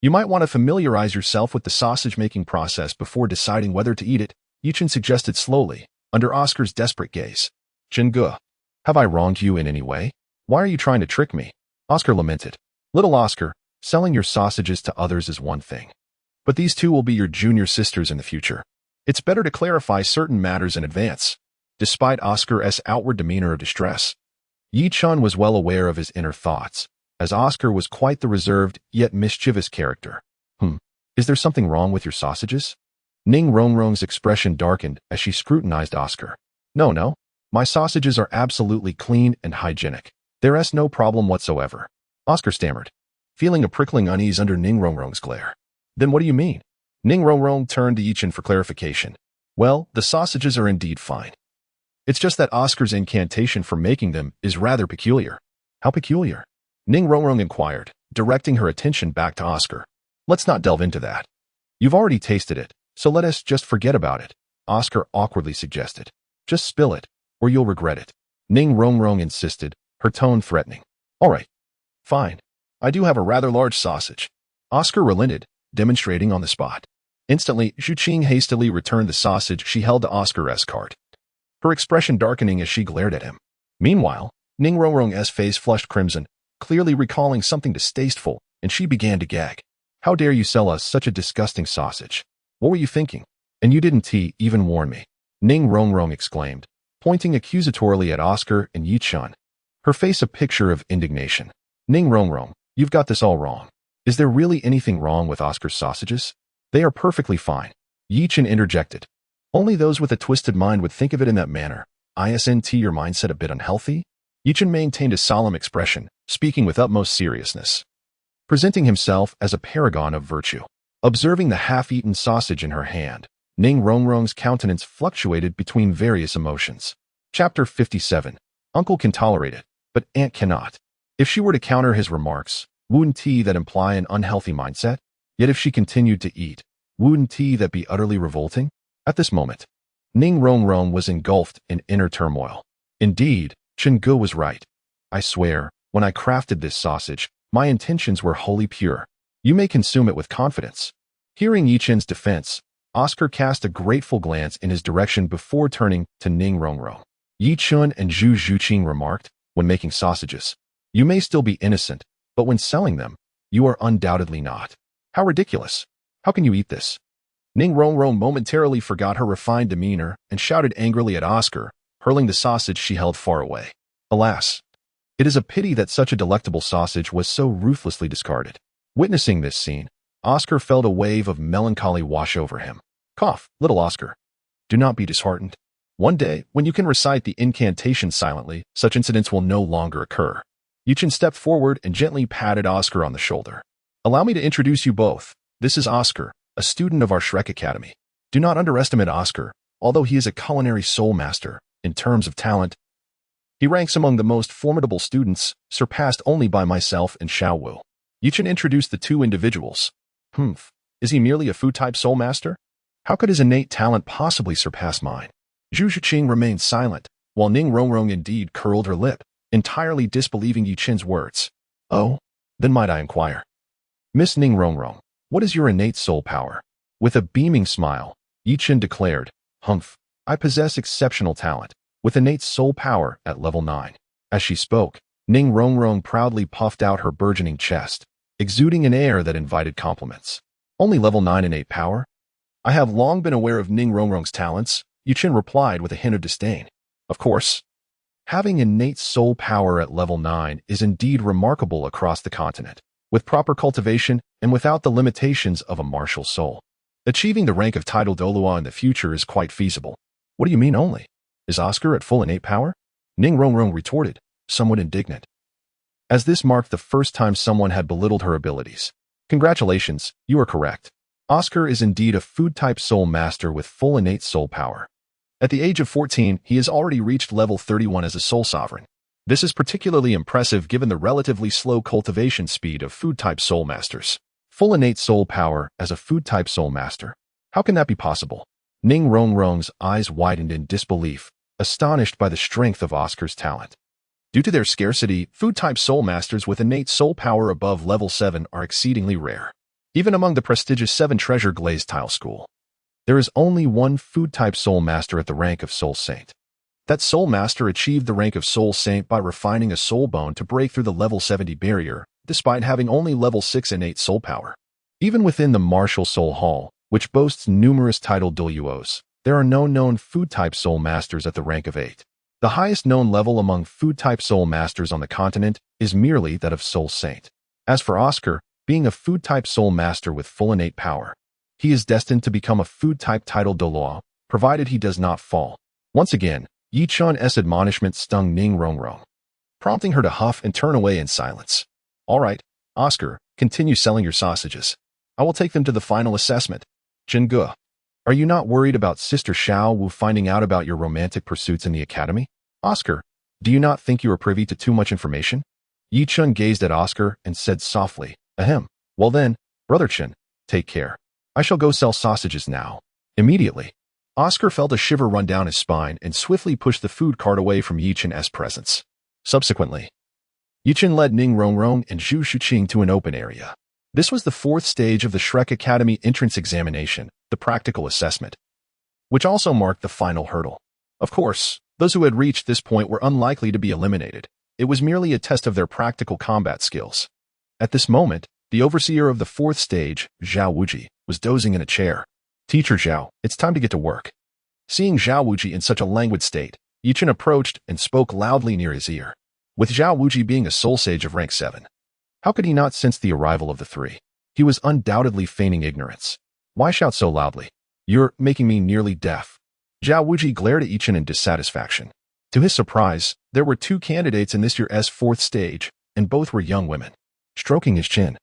You might want to familiarize yourself with the sausage-making process before deciding whether to eat it, Yichen suggested slowly, under Oscar's desperate gaze. Chingi, have I wronged you in any way? Why are you trying to trick me? Oscar lamented. Little Oscar, selling your sausages to others is one thing. But these two will be your junior sisters in the future. It's better to clarify certain matters in advance. Despite Oscar's outward demeanor of distress, Yichen was well aware of his inner thoughts, as Oscar was quite the reserved yet mischievous character. Is there something wrong with your sausages? Ning Rongrong's expression darkened as she scrutinized Oscar. No, my sausages are absolutely clean and hygienic. There's no problem whatsoever. Oscar stammered, feeling a prickling unease under Ning Rongrong's glare. Then what do you mean? Ning Rongrong turned to Yichen for clarification. Well, the sausages are indeed fine. It's just that Oscar's incantation for making them is rather peculiar. How peculiar? Ning Rongrong inquired, directing her attention back to Oscar. Let's not delve into that. You've already tasted it, so let us just forget about it, Oscar awkwardly suggested. Just spill it, or you'll regret it. Ning Rongrong insisted, her tone threatening. All right. Fine. I do have a rather large sausage. Oscar relented, demonstrating on the spot. Instantly, Zhu Qing hastily returned the sausage she held to Oscar's cart, her expression darkening as she glared at him. Meanwhile, Ning Rongrong's face flushed crimson, clearly recalling something distasteful, and she began to gag. How dare you sell us such a disgusting sausage? What were you thinking? And you didn't even warn me, Ning Rongrong exclaimed, pointing accusatorily at Oscar and Yichen, her face a picture of indignation. Ning Rongrong, you've got this all wrong. Is there really anything wrong with Oscar's sausages? They are perfectly fine. Yichen interjected. Only those with a twisted mind would think of it in that manner. Isn't your mindset a bit unhealthy? Yichen maintained a solemn expression, speaking with utmost seriousness, presenting himself as a paragon of virtue. Observing the half-eaten sausage in her hand, Ning Rongrong's countenance fluctuated between various emotions. Chapter 57. Uncle can tolerate it, but Aunt cannot. If she were to counter his remarks, wouldn't that imply an unhealthy mindset? Yet if she continued to eat, wouldn't that be utterly revolting? At this moment, Ning Rongrong was engulfed in inner turmoil. Indeed, Chingi was right. I swear, when I crafted this sausage, my intentions were wholly pure. You may consume it with confidence. Hearing Yichen's defense, Oscar cast a grateful glance in his direction before turning to Ning Rongrong. Yichen and Zhu Qing remarked, when making sausages, you may still be innocent, but when selling them, you are undoubtedly not. How ridiculous. How can you eat this? Ning Rongrong momentarily forgot her refined demeanor and shouted angrily at Oscar, hurling the sausage she held far away. Alas, it is a pity that such a delectable sausage was so ruthlessly discarded. Witnessing this scene, Oscar felt a wave of melancholy wash over him. Cough, little Oscar. Do not be disheartened. One day, when you can recite the incantation silently, such incidents will no longer occur. Yichen stepped forward and gently patted Oscar on the shoulder. Allow me to introduce you both. This is Oscar, a student of our Shrek Academy. Do not underestimate Oscar, although he is a culinary soul master. In terms of talent, he ranks among the most formidable students, surpassed only by myself and Shiau. Yichen introduced the two individuals. Is he merely a food-type soul master? How could his innate talent possibly surpass mine? Zhu Qing remained silent, while Ning Rongrong indeed curled her lip, entirely disbelieving Yichen's words. Oh, then might I inquire? Miss Ning Rongrong, what is your innate soul power? With a beaming smile, Yichen declared, I possess exceptional talent, with innate soul power at level 9. As she spoke, Ning Rongrong proudly puffed out her burgeoning chest, exuding an air that invited compliments. Only level 9 innate power? I have long been aware of Ning Rongrong's talents, Yichen replied with a hint of disdain. Of course. Having innate soul power at level 9 is indeed remarkable across the continent, with proper cultivation and without the limitations of a martial soul. Achieving the rank of title Douluo in the future is quite feasible. What do you mean only? Is Oscar at full innate power? Ning Rongrong retorted, somewhat indignant, as this marked the first time someone had belittled her abilities. Congratulations, you are correct. Oscar is indeed a food-type soul master with full innate soul power. At the age of 14, he has already reached level 31 as a soul sovereign. This is particularly impressive given the relatively slow cultivation speed of food-type soul masters. Full innate soul power as a food-type soul master. How can that be possible? Ning Rongrong's eyes widened in disbelief, astonished by the strength of Oscar's talent. Due to their scarcity, food-type soul masters with innate soul power above level 7 are exceedingly rare. Even among the prestigious 7 Treasure Glazed Tile School, there is only one food-type soul master at the rank of Soul Saint. That soul master achieved the rank of Soul Saint by refining a soul bone to break through the level 70 barrier, despite having only level 6 innate soul power. Even within the Martial Soul Hall, which boasts numerous titled Douluos, there are no known food-type soul masters at the rank of 8. The highest known level among food-type soul masters on the continent is merely that of Soul Saint. As for Oscar, being a food-type soul master with full innate power, he is destined to become a food-type titled Douluo, provided he does not fall. Once again, Yi Chun's admonishment stung Ning Rongrong, prompting her to huff and turn away in silence. All right, Oscar, continue selling your sausages. I will take them to the final assessment. Chingi, are you not worried about Sister Shiau Wu finding out about your romantic pursuits in the academy? Oscar, do you not think you are privy to too much information? Yi Chun gazed at Oscar and said softly, Ahem. Well then, Brother Chen, take care. I shall go sell sausages now. Immediately, Oscar felt a shiver run down his spine and swiftly pushed the food cart away from Yi Chun's presence. Subsequently, Yi Chun led Ning Rongrong and Zhu Shuqing to an open area. This was the 4th stage of the Shrek Academy entrance examination, the practical assessment, which also marked the final hurdle. Of course, those who had reached this point were unlikely to be eliminated. It was merely a test of their practical combat skills. At this moment, the overseer of the 4th stage, Zhao Wuji, was dozing in a chair. Teacher Zhao, it's time to get to work. Seeing Zhao Wuji in such a languid state, Yi Chun approached and spoke loudly near his ear. With Zhao Wuji being a soul sage of rank 7, how could he not sense the arrival of the 3? He was undoubtedly feigning ignorance. Why shout so loudly? You're making me nearly deaf. Zhao Wuji glared at Yi Chun in dissatisfaction. To his surprise, there were 2 candidates in this year's 4th stage, and both were young women. Stroking his chin,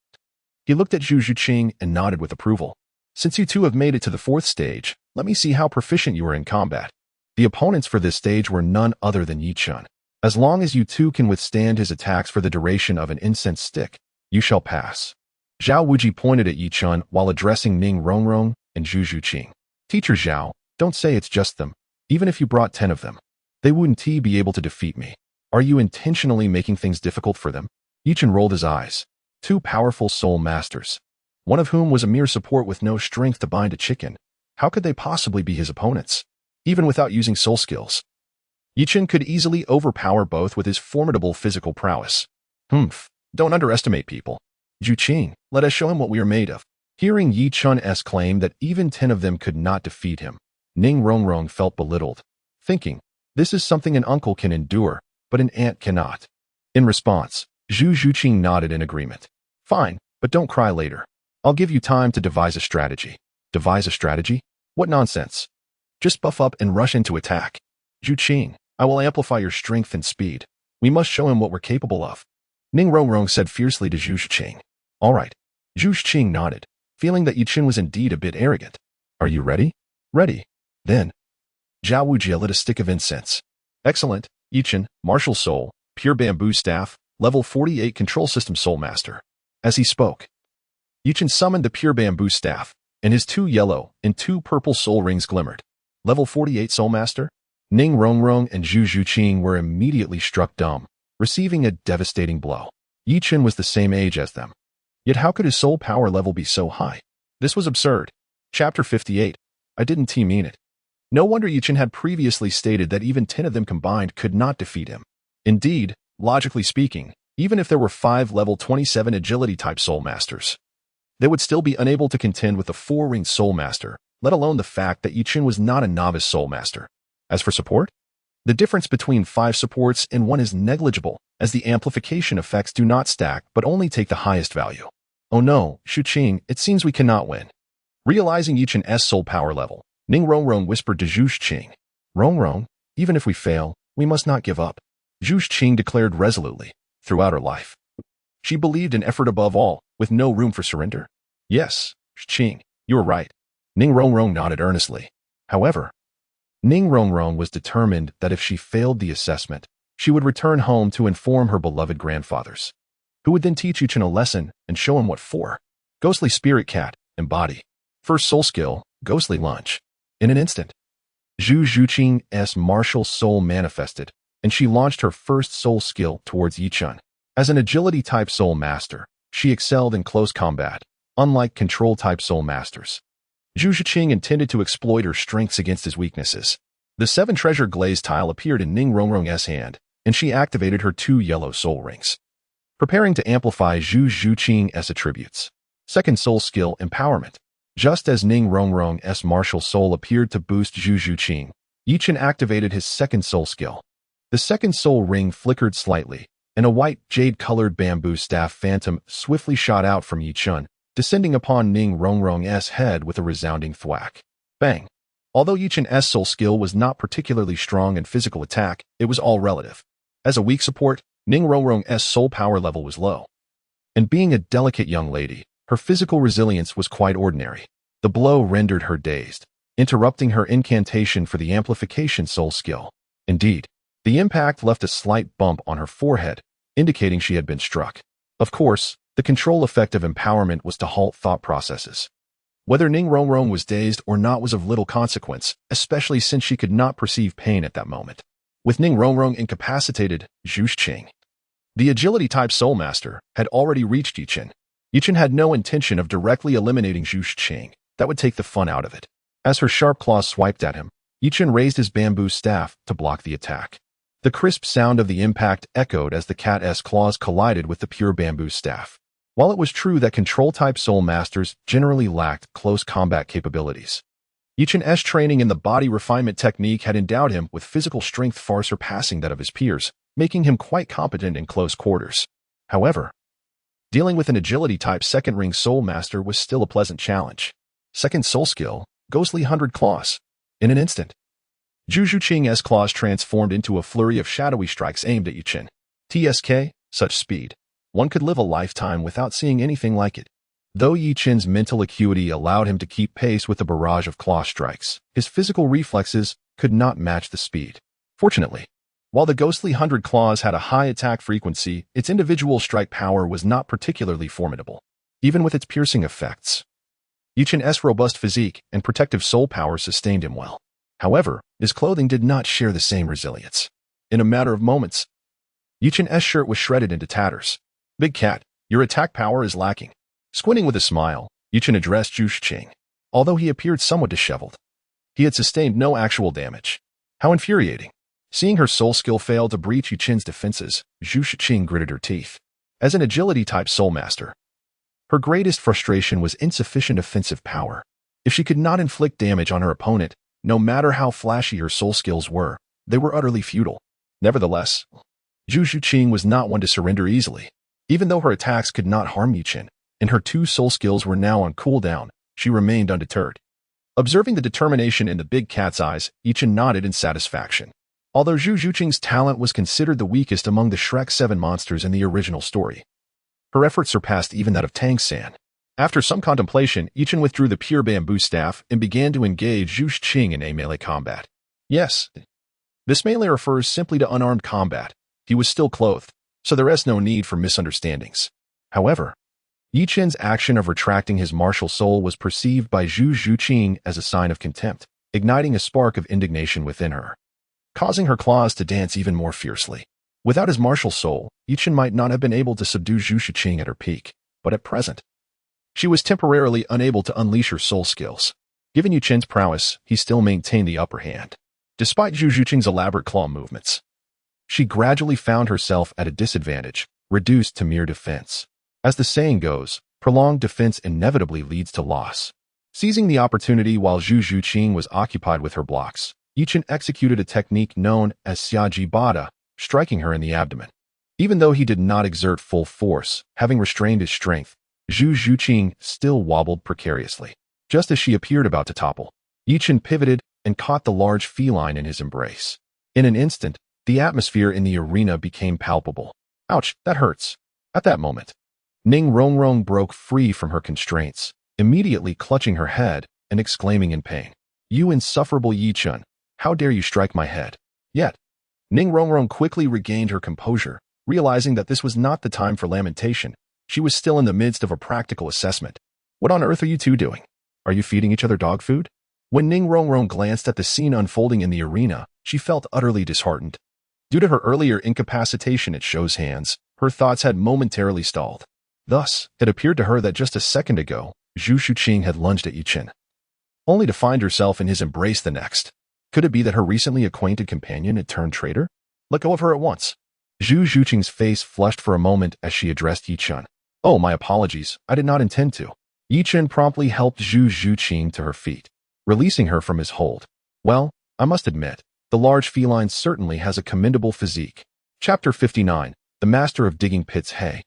he looked at Zhu Shuqing and nodded with approval. Since you 2 have made it to the 4th stage, let me see how proficient you are in combat. The opponents for this stage were none other than Yi Chun. As long as you 2 can withstand his attacks for the duration of an incense stick, you shall pass. Zhao Wuji pointed at Yi Chun while addressing Ning Rongrong and Zhu Shuqing. Teacher Zhao, don't say it's just them. Even if you brought 10 of them, they wouldn't be able to defeat me. Are you intentionally making things difficult for them? Yi Chun rolled his eyes. 2 powerful soul masters, one of whom was a mere support with no strength to bind a chicken. How could they possibly be his opponents, even without using soul skills? Yi Chun could easily overpower both with his formidable physical prowess. Don't underestimate people. Zhu Qing, let us show him what we are made of. Hearing Yi Chun's claim that even 10 of them could not defeat him, Ning Rongrong felt belittled, thinking, this is something an uncle can endure, but an aunt cannot. In response, Zhu Shuqing nodded in agreement. Fine, but don't cry later. I'll give you time to devise a strategy. Devise a strategy? What nonsense. Just buff up and rush into attack. Zhu Qing, I will amplify your strength and speed. We must show him what we're capable of. Ning Rongrong said fiercely to Zhu Shuqing. All right. Zhu Shuqing nodded, feeling that Yi Chun was indeed a bit arrogant. Are you ready? Ready. Then. Zhao Wuji lit a stick of incense. Excellent, Yi Chun, martial soul, pure bamboo staff, level 48 control system soul master. As he spoke, Yi Chun summoned the pure bamboo staff, and his 2 yellow and 2 purple soul rings glimmered. Level 48 soul master? Ning Rongrong and Zhu Shuqing were immediately struck dumb, receiving a devastating blow. Yi Chun was the same age as them. Yet how could his soul power level be so high? This was absurd. Chapter 58. I didn't mean it. No wonder Yi Chun had previously stated that even 10 of them combined could not defeat him. Indeed, logically speaking, even if there were 5 level 27 agility type soul masters, they would still be unable to contend with the 4-ringed soul master, let alone the fact that Yi Chun was not a novice soul master. As for support, the difference between 5 supports and 1 is negligible, as the amplification effects do not stack but only take the highest value. Oh no, Shuqing, it seems we cannot win. Realizing Yi Chun's soul power level, Ning Rongrong whispered to Zhu Shuqing. Rongrong, even if we fail, we must not give up. Zhu Shuqing declared resolutely, throughout her life. She believed in effort above all, with no room for surrender. Yes, Shuqing, you are right. Ning Rongrong nodded earnestly. However, Ning Rongrong was determined that if she failed the assessment, she would return home to inform her beloved grandfathers, who would then teach Yi Chun a lesson and show him what for. Ghostly Spirit Cat, embody. First soul skill, Ghostly Lunge. In an instant, Zhu Shuqing's martial soul manifested, and she launched her first soul skill towards Yichun. As an agility-type soul master, she excelled in close combat, unlike control-type soul masters. Zhu Shiqing intended to exploit her strengths against his weaknesses. The 7 treasure glaze tile appeared in Ning Rongrong's hand, and she activated her 2 yellow soul rings, preparing to amplify Zhu Shiqing's attributes. Second soul skill, Empowerment. Just as Ning Rongrong's martial soul appeared to boost Zhu Shiqing, Yichun activated his second soul skill. The second soul ring flickered slightly, and a white, jade-colored bamboo staff phantom swiftly shot out from Yichun, descending upon Ning Rongrong's head with a resounding thwack. Bang! Although Yichun's soul skill was not particularly strong in physical attack, it was all relative. As a weak support, Ning Rongrong's soul power level was low. And being a delicate young lady, her physical resilience was quite ordinary. The blow rendered her dazed, interrupting her incantation for the amplification soul skill. Indeed, the impact left a slight bump on her forehead, indicating she had been struck. Of course, the control effect of empowerment was to halt thought processes. Whether Ning Rongrong was dazed or not was of little consequence, especially since she could not perceive pain at that moment. With Ning Rongrong incapacitated, Zhu Shiqing, the agility-type soul master, had already reached Yichun. Yichun had no intention of directly eliminating Zhu Shiqing. That would take the fun out of it. As her sharp claws swiped at him, Yichun raised his bamboo staff to block the attack. The crisp sound of the impact echoed as the cat's claws collided with the pure bamboo staff. While it was true that control-type soul masters generally lacked close combat capabilities, Yichun's training in the body refinement technique had endowed him with physical strength far surpassing that of his peers, making him quite competent in close quarters. However, dealing with an agility-type second-ring soul master was still a pleasant challenge. Second soul skill, Ghostly 100 Claws. In an instant, Zhu Shiqing's claws transformed into a flurry of shadowy strikes aimed at Yichun. TSK, such speed. One could live a lifetime without seeing anything like it. Though Yichun's mental acuity allowed him to keep pace with the barrage of claw strikes, his physical reflexes could not match the speed. Fortunately, while the Ghostly 100 Claws had a high attack frequency, its individual strike power was not particularly formidable, even with its piercing effects. Yichun's robust physique and protective soul power sustained him well. However, his clothing did not share the same resilience. In a matter of moments, Yichun's shirt was shredded into tatters. Big Cat, your attack power is lacking. Squinting with a smile, Yichun addressed Zhu Shiqing. Although he appeared somewhat disheveled, he had sustained no actual damage. How infuriating. Seeing her soul skill fail to breach Yichun's defenses, Zhu Shiqing gritted her teeth. As an agility-type soul master, her greatest frustration was insufficient offensive power. If she could not inflict damage on her opponent, no matter how flashy her soul skills were, they were utterly futile. Nevertheless, Zhu Shiqing was not one to surrender easily. Even though her attacks could not harm Yichun, and her 2 soul skills were now on cooldown, she remained undeterred. Observing the determination in the big cat's eyes, Yichun nodded in satisfaction. Although Zhu Shiqing's talent was considered the weakest among the Shrek 7 monsters in the original story, her effort surpassed even that of Tang San. After some contemplation, Yichun withdrew the pure bamboo staff and began to engage Zhu Shiqing in a melee combat. Yes, this melee refers simply to unarmed combat. He was still clothed, so there is no need for misunderstandings. However, Yichun's action of retracting his martial soul was perceived by Zhu Shiqing as a sign of contempt, igniting a spark of indignation within her, causing her claws to dance even more fiercely. Without his martial soul, Yichun might not have been able to subdue Zhu Shiqing at her peak, but at present, she was temporarily unable to unleash her soul skills. Given Yichun's prowess, he still maintained the upper hand. Despite Zhu Shiqing's elaborate claw movements, she gradually found herself at a disadvantage, reduced to mere defense. As the saying goes, prolonged defense inevitably leads to loss. Seizing the opportunity while Zhu Shiqing was occupied with her blocks, Yichun executed a technique known as Xiaji Bada, striking her in the abdomen. Even though he did not exert full force, having restrained his strength, Zhu Shiqing still wobbled precariously. Just as she appeared about to topple, Yichun pivoted and caught the large feline in his embrace. In an instant, the atmosphere in the arena became palpable. Ouch, that hurts. At that moment, Ning Rongrong broke free from her constraints, immediately clutching her head and exclaiming in pain. You insufferable Yichun, how dare you strike my head? Yet, Ning Rongrong quickly regained her composure, realizing that this was not the time for lamentation. She was still in the midst of a practical assessment. What on earth are you two doing? Are you feeding each other dog food? When Ning Rongrong glanced at the scene unfolding in the arena, she felt utterly disheartened. Due to her earlier incapacitation at Shou's hands, her thoughts had momentarily stalled. Thus, it appeared to her that just a second ago, Zhu Shuqing had lunged at Yichen, only to find herself in his embrace the next. Could it be that her recently acquainted companion had turned traitor? Let go of her at once. Zhu Shuqing's face flushed for a moment as she addressed Yichen. Oh, my apologies, I did not intend to. Yichen promptly helped Zhu Shuqing to her feet, releasing her from his hold. Well, I must admit, the large feline certainly has a commendable physique. Chapter 59, The Master of Digging Pits. Hey,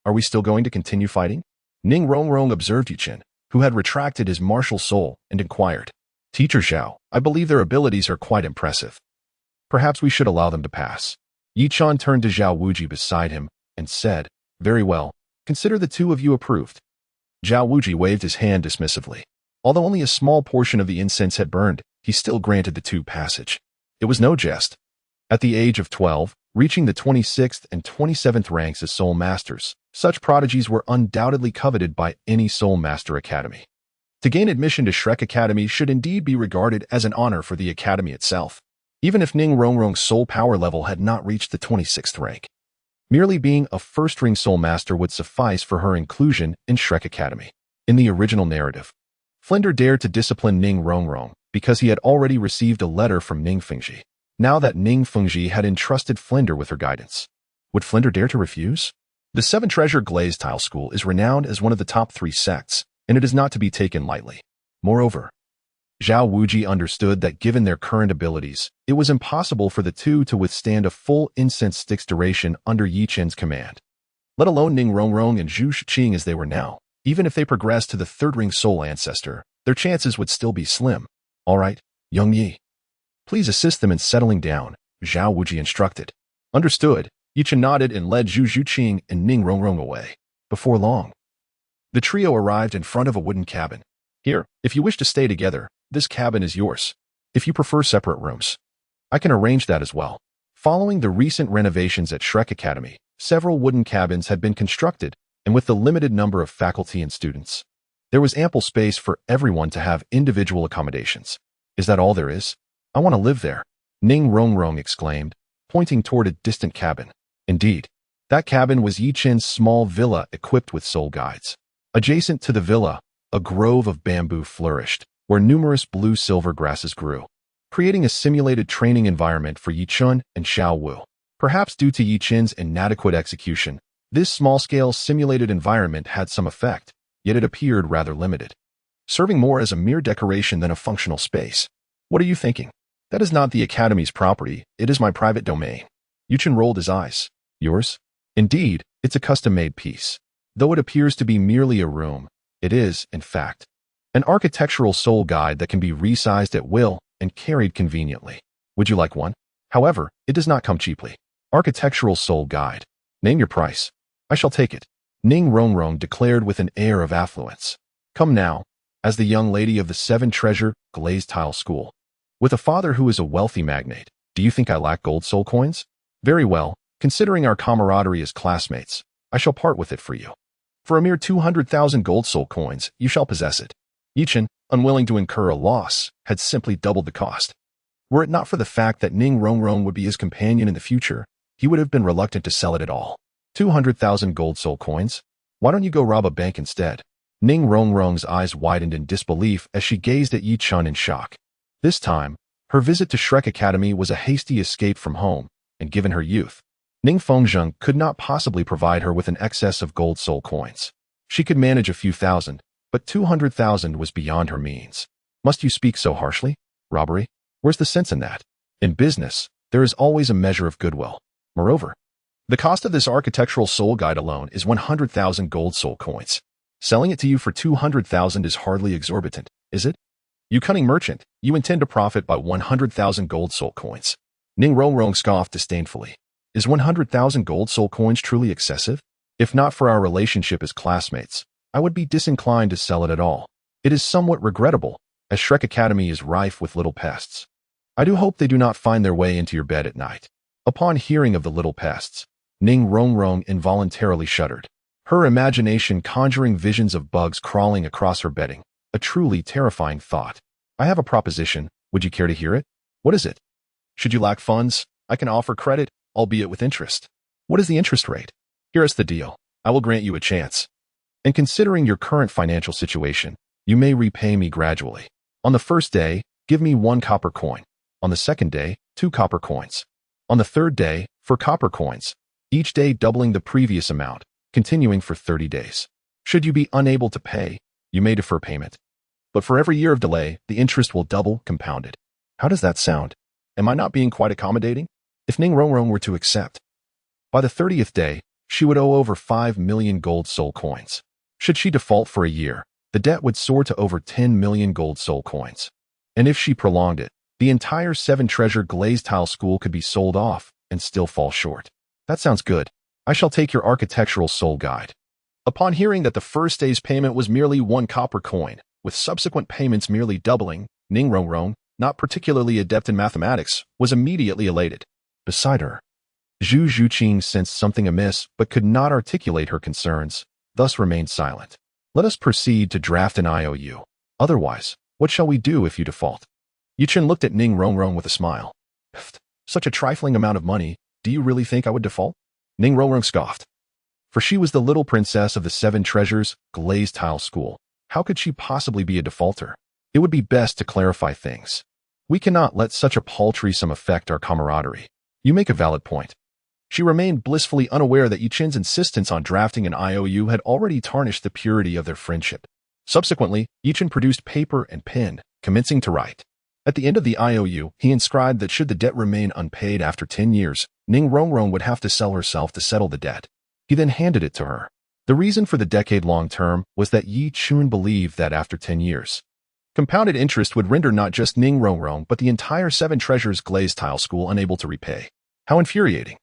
are we still going to continue fighting? Ning Rongrong observed Yichen, who had retracted his martial soul, and inquired. Teacher Xiao, I believe their abilities are quite impressive. Perhaps we should allow them to pass. Yichen turned to Zhao Wuji beside him and said, Very well, consider the two of you approved. Zhao Wuji waved his hand dismissively. Although only a small portion of the incense had burned, he still granted the two passage. It was no jest. At the age of 12, reaching the 26th and 27th ranks as Soul Masters, such prodigies were undoubtedly coveted by any Soul Master Academy. To gain admission to Shrek Academy should indeed be regarded as an honor for the Academy itself, even if Ning Rongrong's soul power level had not reached the 26th rank. Merely being a first-ring Soul Master would suffice for her inclusion in Shrek Academy. In the original narrative, Flinder dared to discipline Ning Rongrong because he had already received a letter from Ning Fengji. Now that Ning Fengji had entrusted Flinder with her guidance, would Flinder dare to refuse? The Seven Treasure Glazed Tile School is renowned as one of the top 3 sects, and it is not to be taken lightly. Moreover, Zhao Wuji understood that given their current abilities, it was impossible for the two to withstand a full incense stick's duration under Yichen's command. Let alone Ning Rongrong and Zhu Shuqing as they were now. Even if they progressed to the third-ring soul ancestor, their chances would still be slim. All right, Young Yi. Please assist them in settling down, Zhao Wuji instructed. Understood. Yichen nodded and led Zhu Shuqing and Ning Rongrong away. Before long, the trio arrived in front of a wooden cabin. Here, if you wish to stay together, this cabin is yours. If you prefer separate rooms, I can arrange that as well. Following the recent renovations at Shrek Academy, several wooden cabins had been constructed, and with the limited number of faculty and students, there was ample space for everyone to have individual accommodations. Is that all there is? I want to live there, Ning Rongrong exclaimed, pointing toward a distant cabin. Indeed, that cabin was Yichen's small villa equipped with soul guides. Adjacent to the villa, a grove of bamboo flourished, where numerous blue-silver grasses grew, creating a simulated training environment for Yichen and Xiao Wu. Perhaps due to Yichen's inadequate execution, this small-scale simulated environment had some effect, yet it appeared rather limited, serving more as a mere decoration than a functional space. What are you thinking? That is not the Academy's property, it is my private domain. Yichen rolled his eyes. Yours? Indeed, it's a custom-made piece. Though it appears to be merely a room, it is, in fact, an architectural soul guide that can be resized at will and carried conveniently. Would you like one? However, it does not come cheaply. Architectural soul guide. Name your price. I shall take it, Ning Rongrong declared with an air of affluence. Come now, as the young lady of the Seven Treasure Glazed Tile School. With a father who is a wealthy magnate, do you think I lack gold soul coins? Very well, considering our camaraderie as classmates, I shall part with it for you. For a mere 200,000 gold soul coins, you shall possess it. Yichen, unwilling to incur a loss, had simply doubled the cost. Were it not for the fact that Ning Rongrong would be his companion in the future, he would have been reluctant to sell it at all. 200,000 gold soul coins? Why don't you go rob a bank instead? Ning Rongrong's eyes widened in disbelief as she gazed at Yichen in shock. This time, her visit to Shrek Academy was a hasty escape from home, and given her youth, Ning Fengzheng could not possibly provide her with an excess of gold soul coins. She could manage a few thousand, but 200,000 was beyond her means. Must you speak so harshly? Robbery? Where's the sense in that? In business, there is always a measure of goodwill. Moreover, the cost of this architectural soul guide alone is 100,000 gold soul coins. Selling it to you for 200,000 is hardly exorbitant, is it? You cunning merchant, you intend to profit by 100,000 gold soul coins. Ning Rongrong scoffed disdainfully. Is 100,000 gold soul coins truly excessive? If not for our relationship as classmates, I would be disinclined to sell it at all. It is somewhat regrettable, as Shrek Academy is rife with little pests. I do hope they do not find their way into your bed at night. Upon hearing of the little pests, Ning Rongrong involuntarily shuddered, her imagination conjuring visions of bugs crawling across her bedding, a truly terrifying thought. I have a proposition. Would you care to hear it? What is it? Should you lack funds, I can offer credit, albeit with interest. What is the interest rate? Here is the deal. I will grant you a chance. And considering your current financial situation, you may repay me gradually. On the first day, give me 1 copper coin. On the second day, 2 copper coins. On the third day, 4 copper coins, each day doubling the previous amount, continuing for 30 days. Should you be unable to pay, you may defer payment. But for every year of delay, the interest will double, compounded. How does that sound? Am I not being quite accommodating? If Ning Rongrong were to accept, by the 30th day, she would owe over 5 million gold soul coins. Should she default for a year, the debt would soar to over 10 million gold soul coins. And if she prolonged it, the entire 7-treasure glazed tile school could be sold off and still fall short. That sounds good. I shall take your architectural soul guide. Upon hearing that the first day's payment was merely 1 copper coin, with subsequent payments merely doubling, Ning Rongrong, not particularly adept in mathematics, was immediately elated. Beside her, Zhu Zhuqing sensed something amiss but could not articulate her concerns, thus remained silent. Let us proceed to draft an IOU. Otherwise, what shall we do if you default? Yuchen looked at Ning Rongrong with a smile. Such a trifling amount of money, do you really think I would default? Ning Rongrong scoffed. For she was the little princess of the 7 treasures glazed tile school. How could she possibly be a defaulter? It would be best to clarify things. We cannot let such a paltry sum affect our camaraderie. You make a valid point. She remained blissfully unaware that Yuchen's insistence on drafting an IOU had already tarnished the purity of their friendship. Subsequently, Yuchen produced paper and pen, commencing to write. At the end of the IOU, he inscribed that should the debt remain unpaid after 10 years, Ning Rongrong would have to sell herself to settle the debt. He then handed it to her. The reason for the decade-long term was that Yi Chun believed that after 10 years, compounded interest would render not just Ning Rongrong but the entire 7 treasures glazed tile school unable to repay. How infuriating.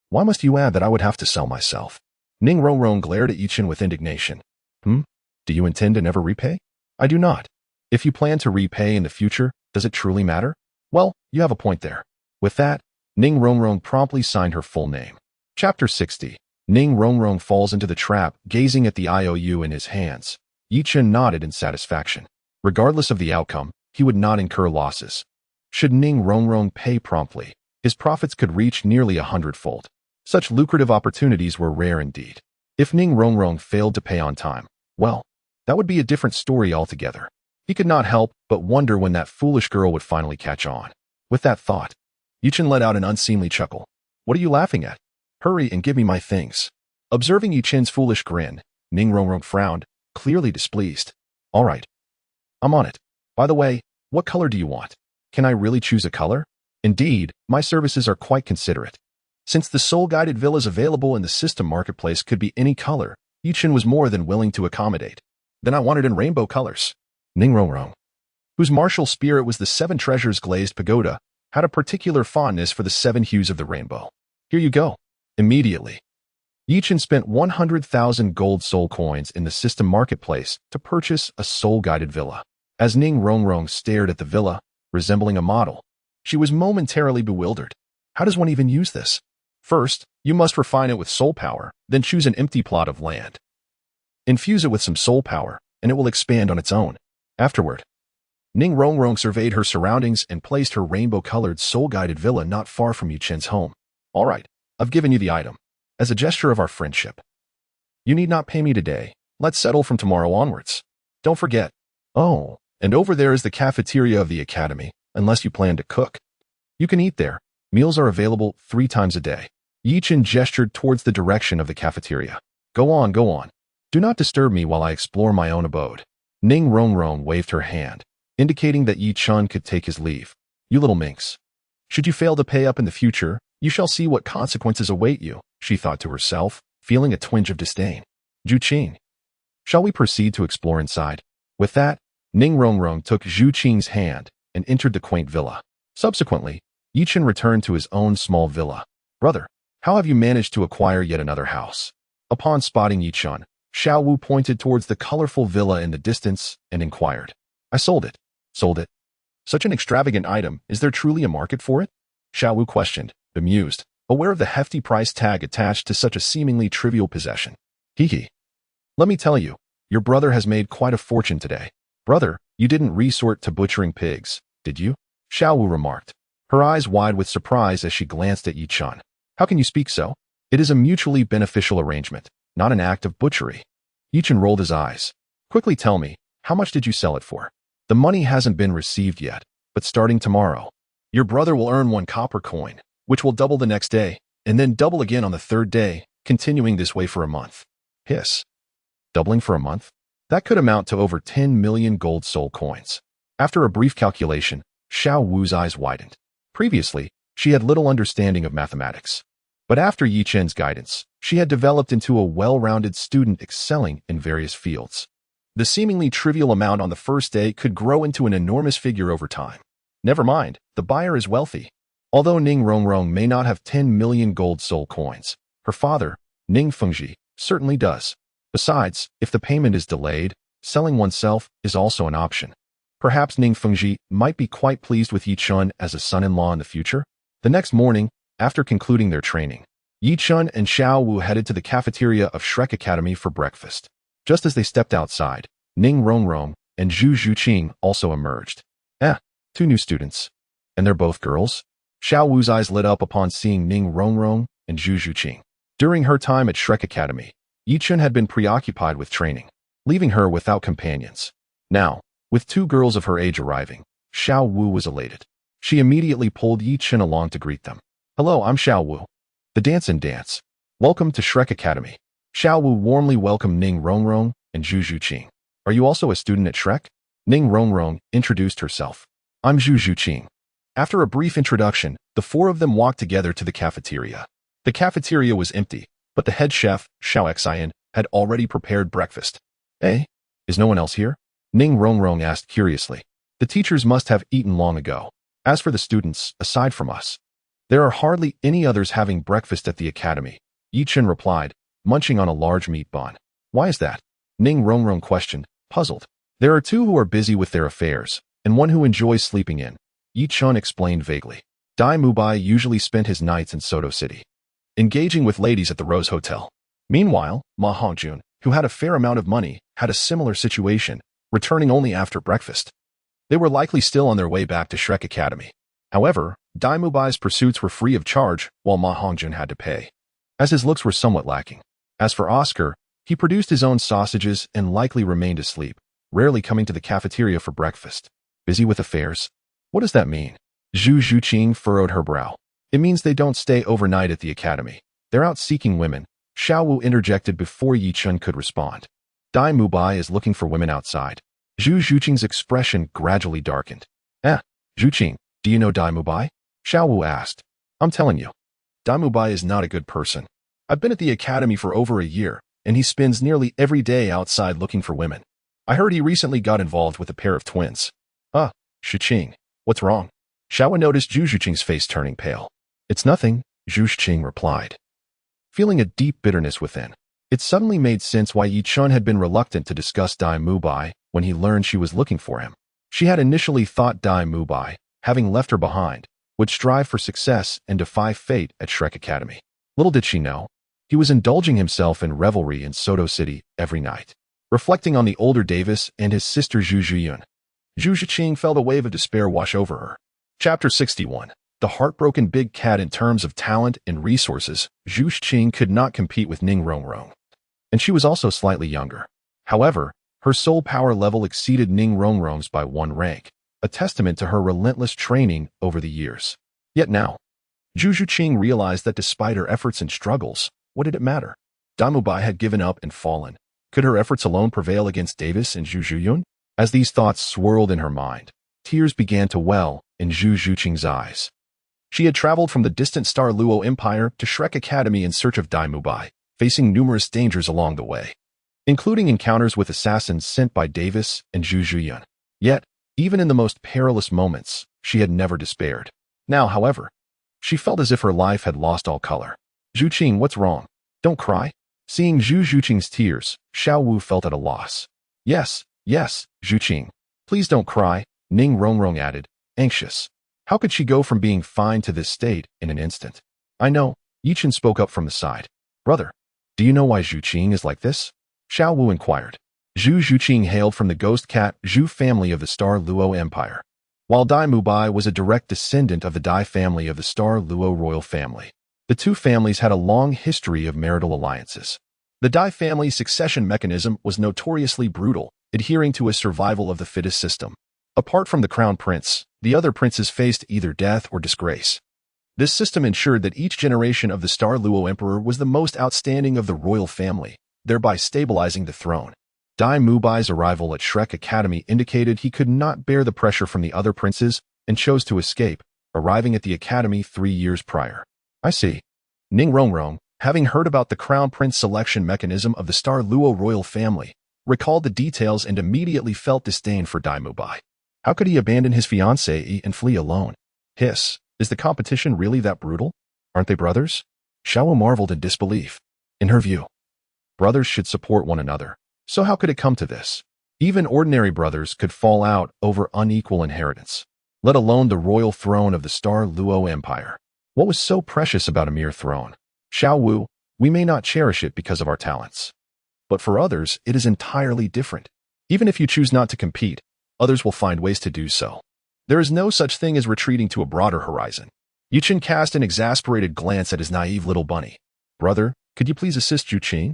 Why must you add that I would have to sell myself? Ning Rongrong glared at Yi Chun with indignation. Do you intend to never repay? I do not. If you plan to repay in the future, does it truly matter? Well, you have a point there. With that, Ning Rongrong promptly signed her full name. Chapter 60. Ning Rongrong falls into the trap, gazing at the IOU in his hands. Yi Chun nodded in satisfaction. Regardless of the outcome, he would not incur losses. Should Ning Rongrong pay promptly, his profits could reach nearly 100-fold. Such lucrative opportunities were rare indeed. If Ning Rongrong failed to pay on time, well, that would be a different story altogether. He could not help but wonder when that foolish girl would finally catch on. With that thought, Yi Chun let out an unseemly chuckle. What are you laughing at? Hurry and give me my things. Observing Yi Chun's foolish grin, Ning Rongrong frowned, clearly displeased. All right. I'm on it. By the way, what color do you want? Can I really choose a color? Indeed, my services are quite considerate. Since the soul-guided villas available in the system marketplace could be any color, Yi Chun was more than willing to accommodate. Then I want it in rainbow colors. Ning Rongrong, whose martial spirit was the 7 treasures glazed pagoda, had a particular fondness for the 7 hues of the rainbow. Here you go. Immediately, Yi Chun spent 100,000 gold soul coins in the system marketplace to purchase a soul-guided villa. As Ning Rongrong stared at the villa, resembling a model, she was momentarily bewildered. How does one even use this? First, you must refine it with soul power, then choose an empty plot of land. Infuse it with some soul power, and it will expand on its own. Afterward, Ning Rongrong surveyed her surroundings and placed her rainbow-colored soul-guided villa not far from Yi Chun's home. All right, I've given you the item. As a gesture of our friendship. You need not pay me today. Let's settle from tomorrow onwards. Don't forget. Oh, and over there is the cafeteria of the academy, unless you plan to cook. You can eat there. Meals are available 3 times a day. Yi Chun gestured towards the direction of the cafeteria. Go on, go on. Do not disturb me while I explore my own abode. Ning Rongrong waved her hand, indicating that Yi Chun could take his leave. You little minx. Should you fail to pay up in the future, you shall see what consequences await you, she thought to herself, feeling a twinge of disdain. Zhuqing. Shall we proceed to explore inside? With that, Ning Rongrong took Zhuqing's hand and entered the quaint villa. Subsequently, Yi Chun returned to his own small villa. Brother, how have you managed to acquire yet another house? Upon spotting Yi Chun, Xiao Wu pointed towards the colorful villa in the distance and inquired. I sold it. Sold it? Such an extravagant item, is there truly a market for it? Xiao Wu questioned, bemused, aware of the hefty price tag attached to such a seemingly trivial possession. Hee. Let me tell you, your brother has made quite a fortune today. Brother, you didn't resort to butchering pigs, did you? Xiao Wu remarked. her eyes wide with surprise as she glanced at Yi Chun. How can you speak so? It is a mutually beneficial arrangement, not an act of butchery. Yi Chun rolled his eyes. Quickly tell me, how much did you sell it for? The money hasn't been received yet, but starting tomorrow, your brother will earn 1 copper coin, which will double the next day, and then double again on the 3rd day, continuing this way for a month. Hiss. Doubling for a month? That could amount to over 10 million gold soul coins. After a brief calculation, Xiao Wu's eyes widened. Previously, she had little understanding of mathematics. But after Yi Chen's guidance, she had developed into a well-rounded student excelling in various fields. The seemingly trivial amount on the first day could grow into an enormous figure over time. Never mind, the buyer is wealthy. Although Ning Rongrong may not have 10 million gold soul coins, her father, Ning Fengji, certainly does. Besides, if the payment is delayed, selling oneself is also an option. Perhaps Ning Fengji might be quite pleased with Yi Chun as a son-in-law in the future. The next morning, after concluding their training, Yi Chun and Xiao Wu headed to the cafeteria of Shrek Academy for breakfast. Just as they stepped outside, Ning Rongrong and Zhu Zhuqing also emerged. 2 new students. And they're both girls? Xiao Wu's eyes lit up upon seeing Ning Rongrong and Zhu Zhuqing. During her time at Shrek Academy, Yi Chun had been preoccupied with training, leaving her without companions. Now, with 2 girls of her age arriving, Xiao Wu was elated. She immediately pulled Yi Chun along to greet them. Hello, I'm Xiao Wu. The dance and dance. Welcome to Shrek Academy. Xiao Wu warmly welcomed Ning Rongrong and Zhu Zhuqing. Are you also a student at Shrek? Ning Rongrong introduced herself. I'm Zhu Zhuqing. After a brief introduction, the 4 of them walked together to the cafeteria. The cafeteria was empty, but the head chef, Xiao Xian, had already prepared breakfast. Eh? Is no one else here? Ning Rongrong asked curiously. The teachers must have eaten long ago. As for the students, aside from us, there are hardly any others having breakfast at the academy, Yi Chun replied, munching on a large meat bun. Why is that? Ning Rongrong questioned, puzzled. There are 2 who are busy with their affairs, and 1 who enjoys sleeping in, Yi Chun explained vaguely. Dai Mubai usually spent his nights in Soto City, engaging with ladies at the Rose Hotel. Meanwhile, Ma Hongjun, who had a fair amount of money, had a similar situation, returning only after breakfast. They were likely still on their way back to Shrek Academy. However, Dai Mubai's pursuits were free of charge, while Ma Hongjun had to pay, as his looks were somewhat lacking. As for Oscar, he produced his own sausages and likely remained asleep, rarely coming to the cafeteria for breakfast. Busy with affairs? What does that mean? Zhu Zhuqing furrowed her brow. It means they don't stay overnight at the academy. They're out seeking women. Xiao Wu interjected before Yi Chun could respond. Dai Mubai is looking for women outside. Zhu Zhuqing's expression gradually darkened. Zhuqing, do you know Dai Mubai? Xiao Wu asked. I'm telling you, Dai Mubai is not a good person. I've been at the academy for over a year, and he spends nearly every day outside looking for women. I heard he recently got involved with a pair of twins. Zhuqing, what's wrong? Xiao Wu noticed Zhu Zhuqing's face turning pale. It's nothing, Zhu Zhuqing replied, feeling a deep bitterness within. It suddenly made sense why Yi Chun had been reluctant to discuss Dai Mubai when he learned she was looking for him. She had initially thought Dai Mubai, having left her behind, would strive for success and defy fate at Shrek Academy. Little did she know, he was indulging himself in revelry in Soto City every night. Reflecting on the older Davis and his sister Zhu Zhuyun, Zhu Zhuqing felt a wave of despair wash over her. Chapter 61. The heartbroken big cat. In terms of talent and resources, Zhu Zhuqing could not compete with Ning Rongrong, and she was also slightly younger. However, her soul power level exceeded Ning Rongrong's by 1 rank, a testament to her relentless training over the years. Yet now, Zhu Zhuqing realized that despite her efforts and struggles, what did it matter? Dai Mubai had given up and fallen. Could her efforts alone prevail against Davis and Zhu Zhuyun? As these thoughts swirled in her mind, tears began to well in Zhu Zhuqing's eyes. She had traveled from the distant Stardo Empire to Shrek Academy in search of Dai Mubai, facing numerous dangers along the way, including encounters with assassins sent by Davis and Zhu Zhuyun. Yet, even in the most perilous moments, she had never despaired. Now, however, she felt as if her life had lost all color. Zhuqing, what's wrong? Don't cry. Seeing Zhu Zhuqing's tears, Xiao Wu felt at a loss. Yes, Zhuqing. Please don't cry, Ning Rongrong added, anxious. How could she go from being fine to this state in an instant? I know, Yi Chun spoke up from the side. Brother, do you know why Zhuqing is like this? Xiao Wu inquired. Zhu Zhuqing hailed from the ghost cat Zhu family of the Stardo Empire. while Dai Mubai was a direct descendant of the Dai family of the Stardo royal family. The two families had a long history of marital alliances. The Dai family's succession mechanism was notoriously brutal, adhering to a survival of the fittest system. Apart from the crown prince, the other princes faced either death or disgrace. This system ensured that each generation of the Stardo emperor was the most outstanding of the royal family, thereby stabilizing the throne. Dai Mubai's arrival at Shrek Academy indicated he could not bear the pressure from the other princes and chose to escape, arriving at the academy 3 years prior. I see. Ning Rongrong, having heard about the crown prince selection mechanism of the Stardo royal family, recalled the details and immediately felt disdain for Dai Mubai. How could he abandon his fiancée and flee alone? Hiss, is the competition really that brutal? Aren't they brothers? Shiau marveled in disbelief. In her view, brothers should support one another. So how could it come to this? Even ordinary brothers could fall out over unequal inheritance, let alone the royal throne of the Stardo Empire. What was so precious about a mere throne? Shiau Wu, we may not cherish it because of our talents. But for others, it is entirely different. Even if you choose not to compete, others will find ways to do so. There is no such thing as retreating to a broader horizon. Yuqin cast an exasperated glance at his naive little bunny. Brother, could you please assist Yuqin?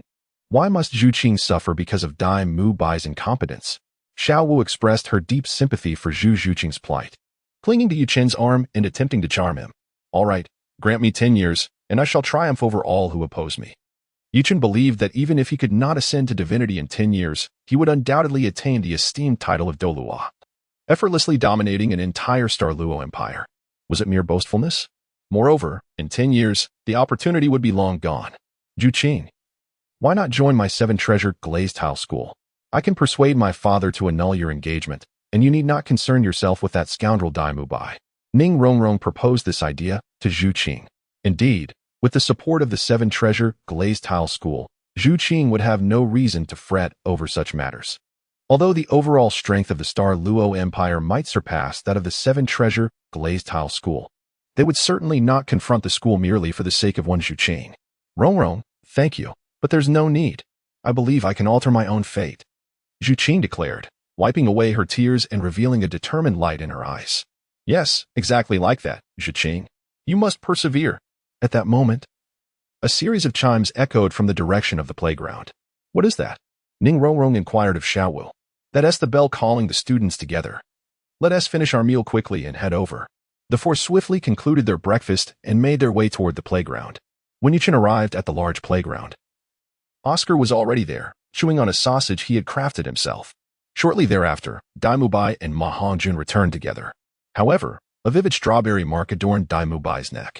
Why must Yuqin suffer because of Dai Mubai's incompetence? Shiau Wu expressed her deep sympathy for Yuqing's plight, clinging to Yuqin's arm and attempting to charm him. All right, grant me 10 years, and I shall triumph over all who oppose me. Yuqin believed that even if he could not ascend to divinity in 10 years, he would undoubtedly attain the esteemed title of Douluo, effortlessly dominating an entire Stardo empire. Was it mere boastfulness? Moreover, in 10 years, the opportunity would be long gone. Yuqin, why not join my 7-treasure glazed tile school? I can persuade my father to annul your engagement, and you need not concern yourself with that scoundrel Dai Mubai. Ning Rongrong proposed this idea to Yuqin. Indeed, with the support of the 7-treasure glazed tile school, Yuqin would have no reason to fret over such matters. Although the overall strength of the Stardo Empire might surpass that of the 7-treasure glazed tile school, they would certainly not confront the school merely for the sake of one Yuqin. Rongrong, thank you, but there's no need. I believe I can alter my own fate, Yuqin declared, wiping away her tears and revealing a determined light in her eyes. Yes, exactly like that, Yuqin. You must persevere. At that moment, a series of chimes echoed from the direction of the playground. What is that? Ning Rongrong inquired of Shiau Wu. That's the bell calling the students together. Let us finish our meal quickly and head over. The four swiftly concluded their breakfast and made their way toward the playground. When Yuqin arrived at the large playground, Oscar was already there, chewing on a sausage he had crafted himself. Shortly thereafter, Dai Mubai and Ma Hongjun returned together. However, a vivid strawberry mark adorned Dai Mubai's neck,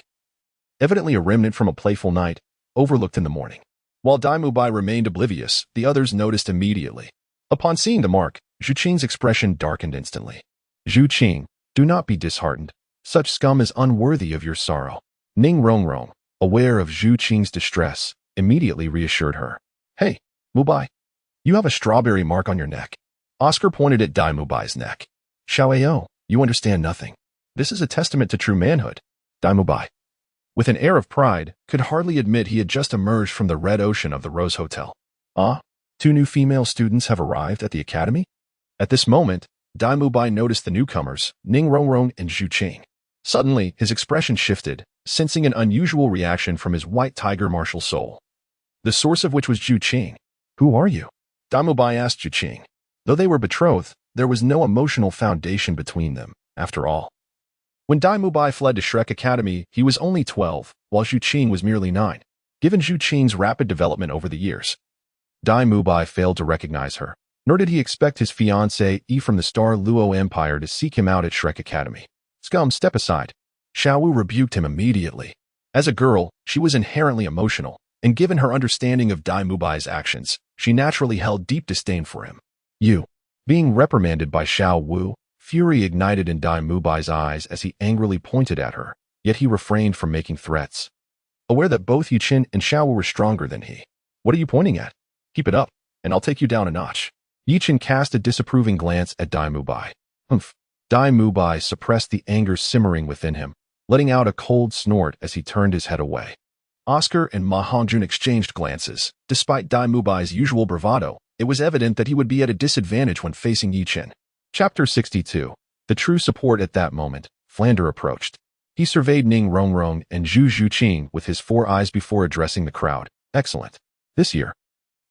evidently a remnant from a playful night, overlooked in the morning. While Dai Mubai remained oblivious, the others noticed immediately. Upon seeing the mark, Yuqin's expression darkened instantly. Yuqin, do not be disheartened. Such scum is unworthy of your sorrow. Ning Rongrong, aware of Yuqin's distress, immediately reassured her. Hey, Mubai, you have a strawberry mark on your neck. Oscar pointed at Dai Mubai's neck. Shiau, you understand nothing. This is a testament to true manhood. Dai Mubai, with an air of pride, could hardly admit he had just emerged from the red ocean of the Rose Hotel. Ah, 2 new female students have arrived at the academy? At this moment, Dai Mubai noticed the newcomers, Ning Rongrong and Yuqin. Suddenly, his expression shifted, sensing an unusual reaction from his white tiger martial soul, the source of which was Yuqin. Who are you? Dai Mubai asked Yuqin. Though they were betrothed, there was no emotional foundation between them, after all. When Dai Mubai fled to Shrek Academy, he was only 12, while Yuqin was merely 9. Given Yuqin's rapid development over the years, Dai Mubai failed to recognize her, nor did he expect his fiancée from the Stardo Empire to seek him out at Shrek Academy. Scum, step aside. Shiau Wu rebuked him immediately. As a girl, she was inherently emotional, and given her understanding of Dai Mubai's actions, she naturally held deep disdain for him. Being reprimanded by Shiau Wu, fury ignited in Dai Mubai's eyes as he angrily pointed at her, yet he refrained from making threats. Aware that both Yuqin and Shiau Wu were stronger than he. What are you pointing at? Keep it up, and I'll take you down a notch. Yuqin cast a disapproving glance at Dai Mubai. Humph. Dai Mubai suppressed the anger simmering within him, letting out a cold snort as he turned his head away. Oscar and Ma Hongjun exchanged glances. Despite Dai Mubai's usual bravado, it was evident that he would be at a disadvantage when facing Yuqin. Chapter 62. The true support at that moment, Flander approached. He surveyed Ning Rongrong and Zhu Zhuqing with his 4 eyes before addressing the crowd. Excellent. This year,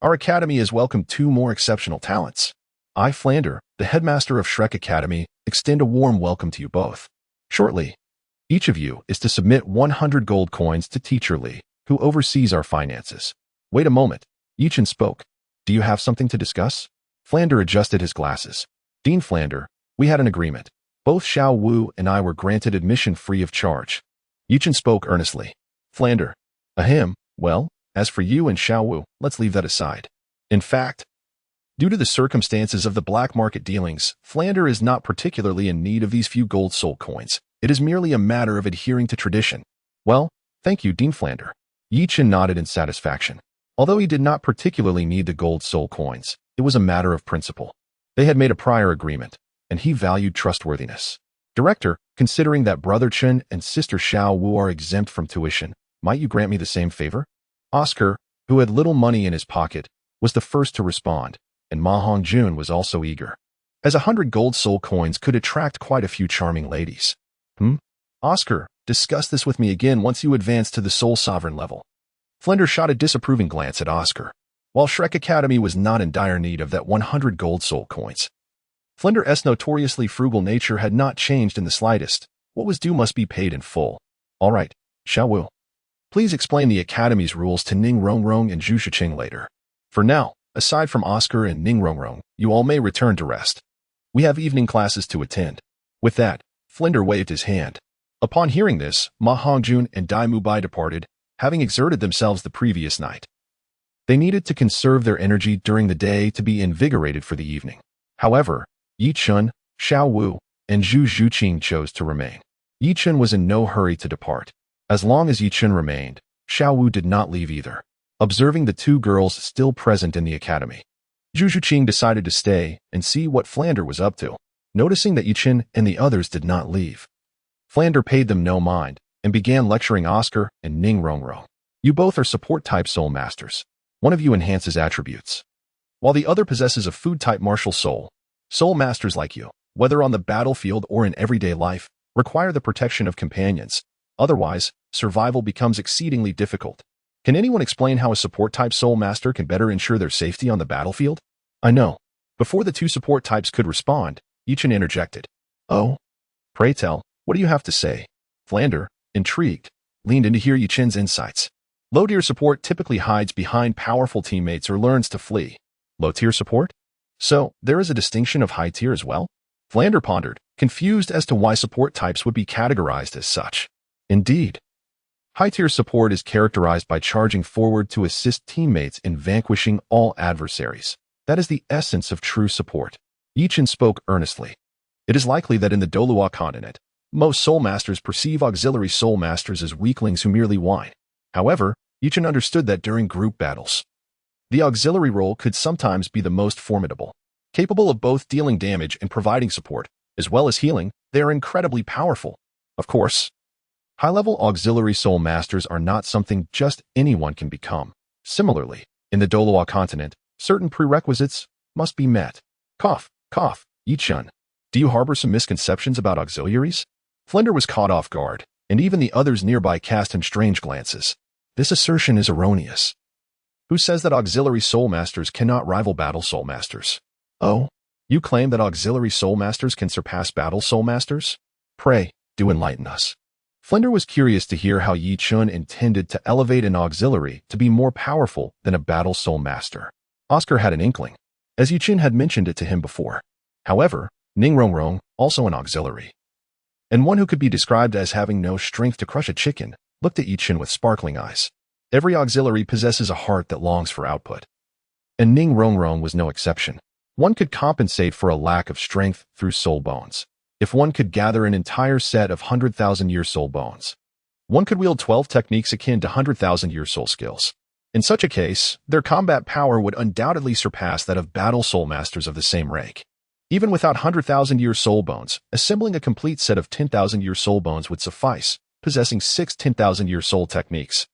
our academy has welcomed 2 more exceptional talents. I, Flander, the headmaster of Shrek Academy, extend a warm welcome to you both. Shortly, each of you is to submit 100 gold coins to Teacher Li, who oversees our finances. Wait a moment. Yichen spoke. Do you have something to discuss? Flander adjusted his glasses. Dean Flander, we had an agreement. Both Xiao Wu and I were granted admission free of charge. Yichen spoke earnestly. Flander. Ahem. Well, as for you and Xiao Wu, let's leave that aside. In fact, due to the circumstances of the black market dealings, Flander is not particularly in need of these few gold soul coins. It is merely a matter of adhering to tradition. Well, thank you, Dean Flander. Yichen nodded in satisfaction. Although he did not particularly need the gold soul coins, it was a matter of principle. They had made a prior agreement, and he valued trustworthiness. Director, considering that Brother Chen and Sister Xiao Wu are exempt from tuition, might you grant me the same favor? Oscar, who had little money in his pocket, was the first to respond, and Ma Hongjun was also eager, as 100 gold soul coins could attract quite a few charming ladies. Oscar, discuss this with me again once you advance to the Soul Sovereign level. Flander shot a disapproving glance at Oscar. While Shrek Academy was not in dire need of that 100 gold soul coins, Flander's notoriously frugal nature had not changed in the slightest. What was due must be paid in full. All right, Xiao Wu. Please explain the Academy's rules to Ning Rongrong and Zhu Shiqing later. For now, aside from Oscar and Ning Rongrong, you all may return to rest. We have evening classes to attend. With that, Flander waved his hand. Upon hearing this, Ma Hongjun and Dai Mubai departed, having exerted themselves the previous night. They needed to conserve their energy during the day to be invigorated for the evening. However, Yi Chun, Xiao Wu, and Zhu Zhuqing chose to remain. Yi Chun was in no hurry to depart. As long as Yi Chun remained, Xiao Wu did not leave either, observing the 2 girls still present in the academy. Zhu Zhuqing decided to stay and see what Flander was up to, noticing that Yi Chun and the others did not leave. Flander paid them no mind and began lecturing Oscar and Ning Rongrong. You both are support-type soul masters. One of you enhances attributes, while the other possesses a food-type martial soul. Soul masters like you, whether on the battlefield or in everyday life, require the protection of companions. Otherwise, survival becomes exceedingly difficult. Can anyone explain how a support-type soul master can better ensure their safety on the battlefield? I know. Before the 2 support types could respond, Yichen interjected. Oh? Pray tell, what do you have to say? Flander, intrigued, leaned in to hear Yichen's insights. Low-tier support typically hides behind powerful teammates or learns to flee. Low-tier support? So, there is a distinction of high tier as well? Flander pondered, confused as to why support types would be categorized as such. Indeed. High-tier support is characterized by charging forward to assist teammates in vanquishing all adversaries. That is the essence of true support. Yichen spoke earnestly. It is likely that in the Douluo Continent, most soul masters perceive auxiliary soul masters as weaklings who merely whine. However, Yichen understood that during group battles, the auxiliary role could sometimes be the most formidable. Capable of both dealing damage and providing support, as well as healing, they are incredibly powerful. Of course, high-level auxiliary soul masters are not something just anyone can become. Similarly, in the Douluo Continent, certain prerequisites must be met. Cough, cough, Yichen. Do you harbor some misconceptions about auxiliaries? Flander was caught off guard, and even the others nearby cast him strange glances. This assertion is erroneous. Who says that auxiliary soul masters cannot rival battle soul masters? Oh, you claim that auxiliary soul masters can surpass battle soul masters? Pray, do enlighten us. Flander was curious to hear how Yi Chun intended to elevate an auxiliary to be more powerful than a battle soul master. Oscar had an inkling, as Yi Chun had mentioned it to him before. However, Ning Rongrong, also an auxiliary, and one who could be described as having no strength to crush a chicken, looked at Yi Chun with sparkling eyes. Every auxiliary possesses a heart that longs for output, and Ning Rongrong was no exception. One could compensate for a lack of strength through soul bones. If one could gather an entire set of 100,000-year soul bones, one could wield 12 techniques akin to 100,000-year soul skills. In such a case, their combat power would undoubtedly surpass that of battle soul masters of the same rank. Even without 100,000-year soul bones, assembling a complete set of 10,000-year soul bones would suffice, possessing 6 10,000-year soul techniques,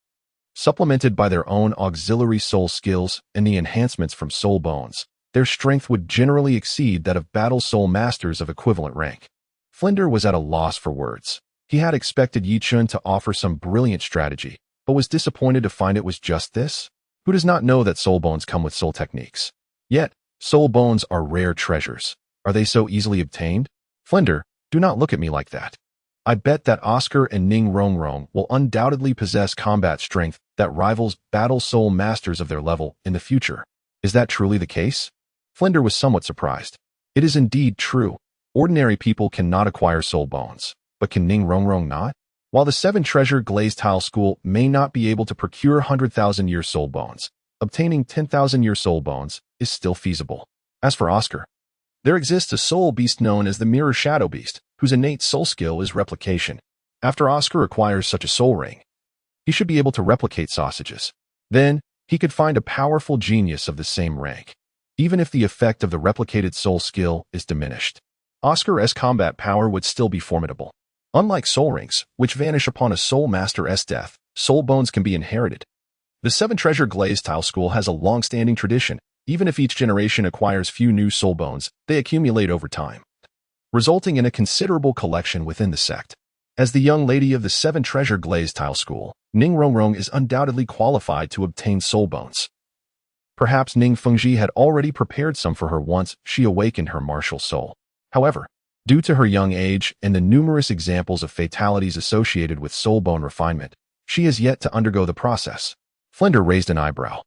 supplemented by their own auxiliary soul skills and the enhancements from soul bones. Their strength would generally exceed that of battle soul masters of equivalent rank. Flinder was at a loss for words. He had expected Yi Chun to offer some brilliant strategy, but was disappointed to find it was just this. Who does not know that soul bones come with soul techniques? Yet, soul bones are rare treasures. Are they so easily obtained? Flinder, do not look at me like that. I bet that Oscar and Ning Rongrong will undoubtedly possess combat strength that rivals battle soul masters of their level in the future. Is that truly the case? Flinder was somewhat surprised. It is indeed true. Ordinary people cannot acquire soul bones, but can Ning Rongrong not? While the 7-treasure glazed tile school may not be able to procure 100,000-year soul bones, obtaining 10,000-year soul bones is still feasible. As for Oscar, there exists a soul beast known as the Mirror Shadow Beast, whose innate soul skill is replication. After Oscar acquires such a soul ring, he should be able to replicate sausages. Then, he could find a powerful genius of the same rank, even if the effect of the replicated soul skill is diminished. Oscar's combat power would still be formidable. Unlike soul rings, which vanish upon a soul master's death, soul bones can be inherited. The 7-treasure glazed tile school has a long-standing tradition. Even if each generation acquires few new soul bones, they accumulate over time, resulting in a considerable collection within the sect. As the young lady of the 7-treasure glazed tile school, Ning Rongrong is undoubtedly qualified to obtain soul bones. Perhaps Ning Fengji had already prepared some for her once she awakened her martial soul. However, due to her young age and the numerous examples of fatalities associated with soul bone refinement, she has yet to undergo the process. Flinder raised an eyebrow.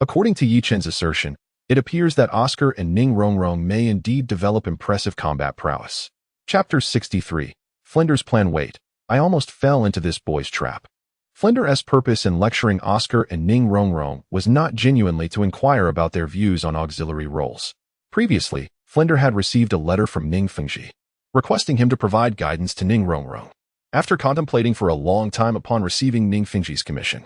According to Yi Chen's assertion, it appears that Oscar and Ning Rongrong may indeed develop impressive combat prowess. Chapter 63. Flinder's Plan. Wait, I almost fell into this boy's trap. Flinder's purpose in lecturing Oscar and Ning Rongrong was not genuinely to inquire about their views on auxiliary roles. Previously, Flinder had received a letter from Ning Fengji, requesting him to provide guidance to Ning Rongrong. After contemplating for a long time upon receiving Ning Fengji's commission,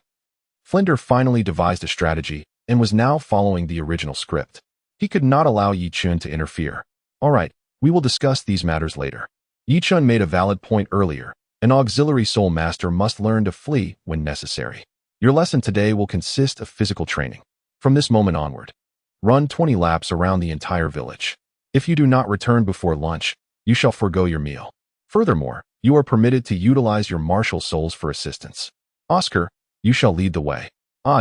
Flinder finally devised a strategy and was now following the original script. He could not allow Yi Chun to interfere. All right, we will discuss these matters later. Yi Chun made a valid point earlier. An auxiliary soul master must learn to flee when necessary. Your lesson today will consist of physical training. From this moment onward, run 20 laps around the entire village. If you do not return before lunch, you shall forgo your meal. Furthermore, you are permitted to utilize your martial souls for assistance. Oscar, you shall lead the way.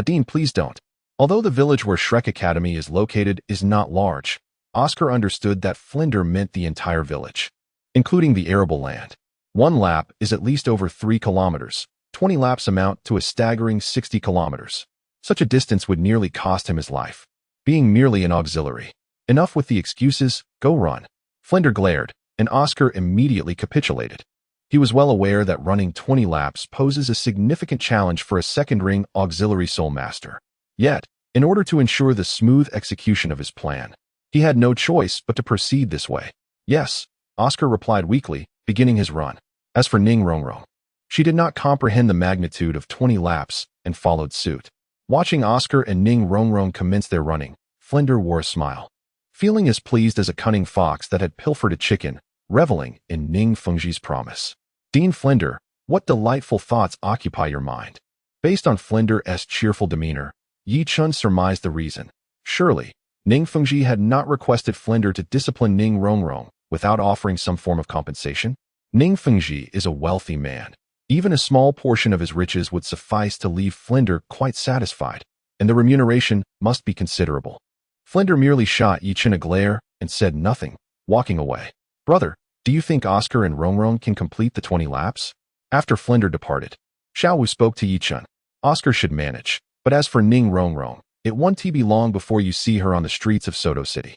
Dean, please don't. Although the village where Shrek Academy is located is not large, Oscar understood that Flinder meant the entire village, including the arable land. 1 lap is at least over 3 kilometers. 20 laps amount to a staggering 60 kilometers. Such a distance would nearly cost him his life. Being merely an auxiliary. Enough with the excuses, go run. Flinder glared, and Oscar immediately capitulated. He was well aware that running 20 laps poses a significant challenge for a second-ring auxiliary soul master. Yet, in order to ensure the smooth execution of his plan, he had no choice but to proceed this way. Yes, Oscar replied weakly, beginning his run. As for Ning Rongrong, she did not comprehend the magnitude of 20 laps and followed suit. Watching Oscar and Ning Rongrong commence their running, Flinder wore a smile, feeling as pleased as a cunning fox that had pilfered a chicken, reveling in Ning Fengji's promise. Dean Flinder, what delightful thoughts occupy your mind? Based on Flinder's cheerful demeanor, Yi Chun surmised the reason. Surely, Ning Fengji had not requested Flinder to discipline Ning Rongrong without offering some form of compensation. Ning Fengji is a wealthy man. Even a small portion of his riches would suffice to leave Flinder quite satisfied, and the remuneration must be considerable. Flinder merely shot Yi Chun a glare and said nothing, walking away. Brother, do you think Oscar and Rongrong can complete the 20 laps? After Flinder departed, Shiau spoke to Yi Chun. Oscar should manage, but as for Ning Rongrong, it won't be long before you see her on the streets of Soto City.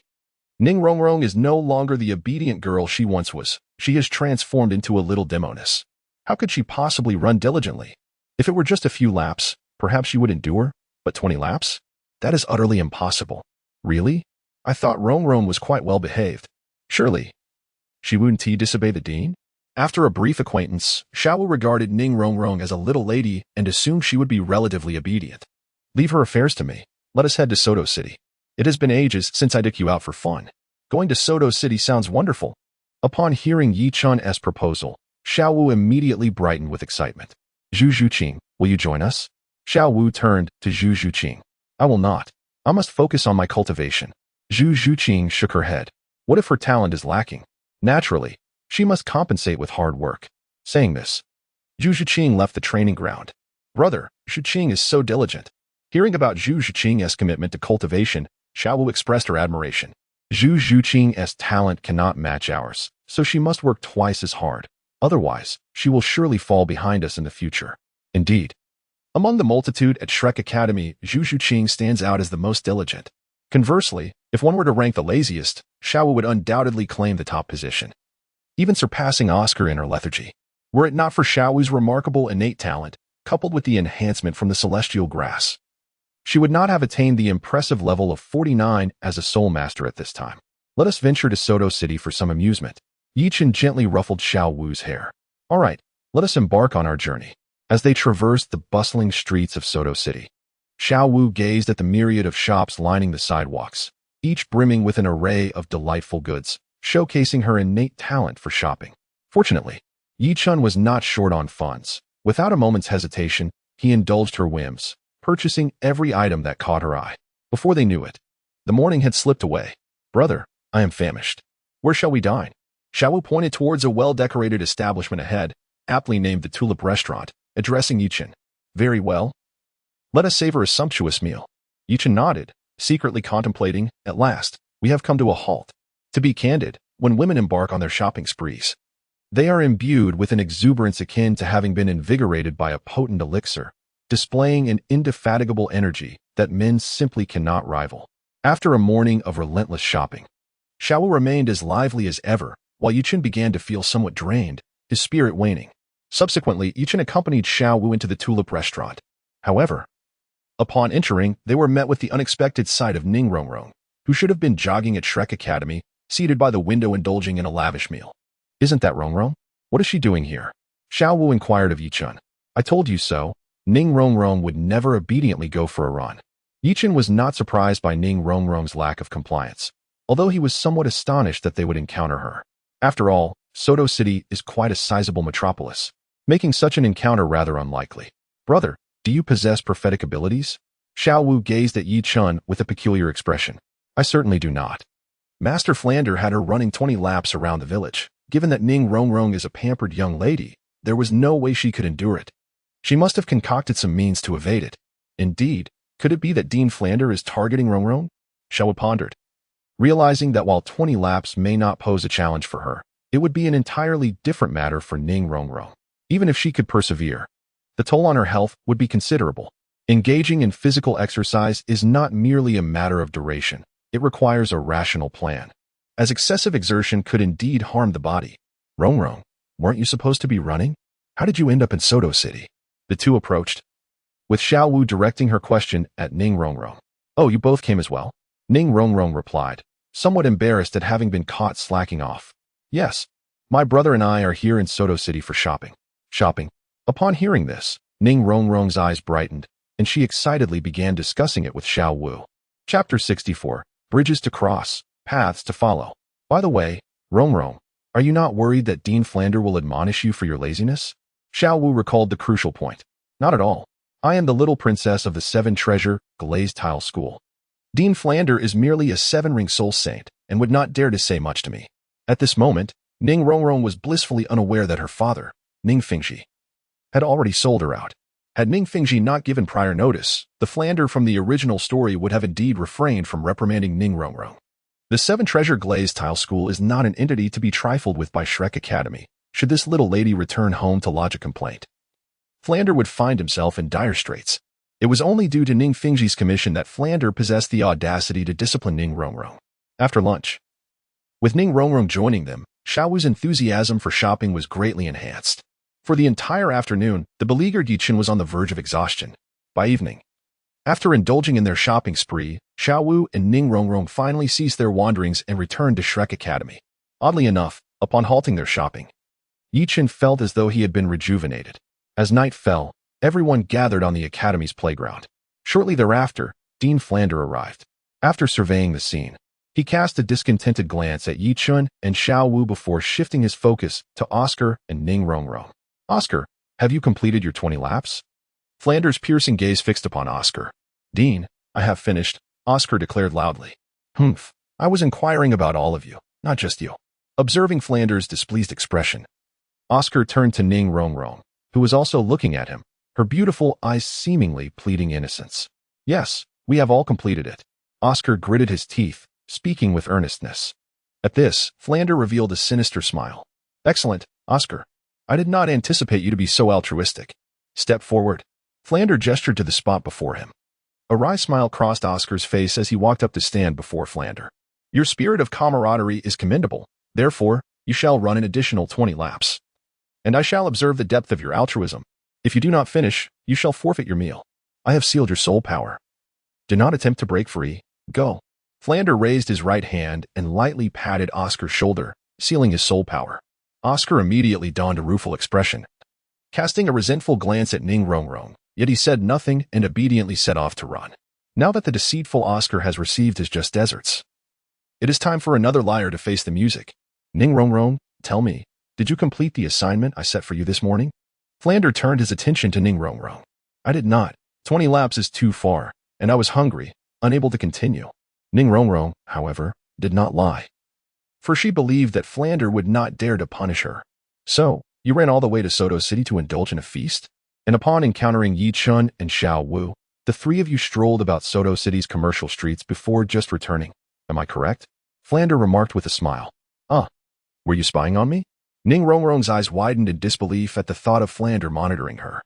Ning Rongrong is no longer the obedient girl she once was. She has transformed into a little demoness. How could she possibly run diligently? If it were just a few laps, perhaps she would endure, but 20 laps? That is utterly impossible. Really? I thought Rongrong was quite well behaved. Surely, she wouldn't disobey the dean? After a brief acquaintance, Shiau regarded Ning Rongrong as a little lady and assumed she would be relatively obedient. Leave her affairs to me. Let us head to Soto City. It has been ages since I took you out for fun. Going to Soto City sounds wonderful. Upon hearing Yi Chun's proposal, Shiau immediately brightened with excitement. Zhu Zhuqing, will you join us? Shiau turned to Zhu Zhuqing. I will not. I must focus on my cultivation. Zhu Zhuqing shook her head. What if her talent is lacking? Naturally, She must compensate with hard work. Saying this, Zhu Zhiqing left the training ground. Brother, Zhiqing is so diligent. Hearing about Zhu Zhiqing's commitment to cultivation, Xiao Wu expressed her admiration. Zhu Zhiqing's talent cannot match ours, so she must work twice as hard. Otherwise, she will surely fall behind us in the future. Indeed. Among the multitude at Shrek Academy, Zhu Zhiqing stands out as the most diligent. Conversely, if one were to rank the laziest, Xiao Wu would undoubtedly claim the top position, even surpassing Oscar in her lethargy. Were it not for Xiao Wu's remarkable innate talent, coupled with the enhancement from the celestial grass, she would not have attained the impressive level of 49 as a soul master at this time. Let us venture to Soto City for some amusement. Yichen gently ruffled Xiao Wu's hair. All right, let us embark on our journey. As they traversed the bustling streets of Soto City, Xiao Wu gazed at the myriad of shops lining the sidewalks, each brimming with an array of delightful goods, showcasing her innate talent for shopping. Fortunately, Yichun was not short on funds. Without a moment's hesitation, he indulged her whims, purchasing every item that caught her eye. Before they knew it, the morning had slipped away. Brother, I am famished. Where shall we dine? Xiao Wu pointed towards a well-decorated establishment ahead, aptly named the Tulip Restaurant, addressing Yichen. Very well. Let us savor a sumptuous meal. Yichen nodded, secretly contemplating. At last, we have come to a halt. To be candid, when women embark on their shopping sprees, they are imbued with an exuberance akin to having been invigorated by a potent elixir, displaying an indefatigable energy that men simply cannot rival. After a morning of relentless shopping, Xiao Wu remained as lively as ever, while Yichen began to feel somewhat drained, his spirit waning. Subsequently, Yichen accompanied Xiao Wu into the Tulip Restaurant. However, upon entering, they were met with the unexpected sight of Ning Rongrong, who should have been jogging at Shrek Academy, seated by the window indulging in a lavish meal. Isn't that Rongrong? What is she doing here? Xiao Wu inquired of Yichen. I told you so. Ning Rongrong would never obediently go for a run. Yichen was not surprised by Ning Rongrong's lack of compliance, although he was somewhat astonished that they would encounter her. After all, Soto City is quite a sizable metropolis, making such an encounter rather unlikely. Brother, do you possess prophetic abilities? Xiao Wu gazed at Yichen with a peculiar expression. I certainly do not. Master Flander had her running 20 laps around the village. Given that Ning Rongrong is a pampered young lady, there was no way she could endure it. She must have concocted some means to evade it. Indeed, could it be that Dean Flander is targeting Rongrong? Xiao Wu pondered, realizing that while 20 laps may not pose a challenge for her, it would be an entirely different matter for Ning Rongrong. Even if she could persevere, the toll on her health would be considerable. Engaging in physical exercise is not merely a matter of duration. It requires a rational plan, as excessive exertion could indeed harm the body. Rongrong, weren't you supposed to be running? How did you end up in Soto City? The two approached, with Xiao Wu directing her question at Ning Rongrong. Oh, you both came as well? Ning Rongrong replied, somewhat embarrassed at having been caught slacking off. Yes, my brother and I are here in Soto City for shopping. Shopping? Upon hearing this, Ning Rongrong's eyes brightened, and she excitedly began discussing it with Xiao Wu. Chapter 64. Bridges to cross, paths to follow. By the way, Rongrong, are you not worried that Dean Flander will admonish you for your laziness? Xiao Wu recalled the crucial point. Not at all. I am the little princess of the 7-treasure, glazed tile school. Dean Flander is merely a 7-ring soul saint and would not dare to say much to me. At this moment, Ning Rongrong was blissfully unaware that her father, Ning Fingji, had already sold her out. Had Ning Fingji not given prior notice, the Flander from the original story would have indeed refrained from reprimanding Ning Rongrong. The 7-treasure glazed tile school is not an entity to be trifled with by Shrek Academy, should this little lady return home to lodge a complaint. Flander would find himself in dire straits. It was only due to Ning Fingji's commission that Flander possessed the audacity to discipline Ning Rongrong. After lunch, with Ning Rongrong joining them, Xiao Wu's enthusiasm for shopping was greatly enhanced. For the entire afternoon, the beleaguered Yichen was on the verge of exhaustion. By evening, after indulging in their shopping spree, Xiao Wu and Ning Rongrong finally ceased their wanderings and returned to Shrek Academy. Oddly enough, upon halting their shopping, Yichen felt as though he had been rejuvenated. As night fell, everyone gathered on the Academy's playground. Shortly thereafter, Dean Flander arrived. After surveying the scene, he cast a discontented glance at Yichen and Xiao Wu before shifting his focus to Oscar and Ning Rongrong. Oscar, have you completed your 20 laps? Flander's piercing gaze fixed upon Oscar. Dean, I have finished, Oscar declared loudly. Humph, I was inquiring about all of you, not just you. Observing Flanders' displeased expression, Oscar turned to Ning Rongrong, who was also looking at him, her beautiful eyes seemingly pleading innocence. Yes, we have all completed it. Oscar gritted his teeth, speaking with earnestness. At this, Flander revealed a sinister smile. Excellent, Oscar. I did not anticipate you to be so altruistic. Step forward. Flander gestured to the spot before him. A wry smile crossed Oscar's face as he walked up to stand before Flander. Your spirit of camaraderie is commendable. Therefore, you shall run an additional 20 laps. And I shall observe the depth of your altruism. If you do not finish, you shall forfeit your meal. I have sealed your soul power. Do not attempt to break free. Go. Flander raised his right hand and lightly patted Oscar's shoulder, sealing his soul power. Oscar immediately donned a rueful expression, casting a resentful glance at Ning Rongrong, yet he said nothing and obediently set off to run. Now that the deceitful Oscar has received his just deserts, it is time for another liar to face the music. Ning Rongrong, tell me, did you complete the assignment I set for you this morning? Flander turned his attention to Ning Rongrong. I did not. 20 laps is too far, and I was hungry, unable to continue. Ning Rongrong, however, did not lie, for she believed that Flander would not dare to punish her. So, you ran all the way to Soto City to indulge in a feast? And upon encountering Yi Chun and Xiao Wu, the three of you strolled about Soto City's commercial streets before just returning. Am I correct? Flander remarked with a smile. Were you spying on me? Ning Rongrong's eyes widened in disbelief at the thought of Flander monitoring her.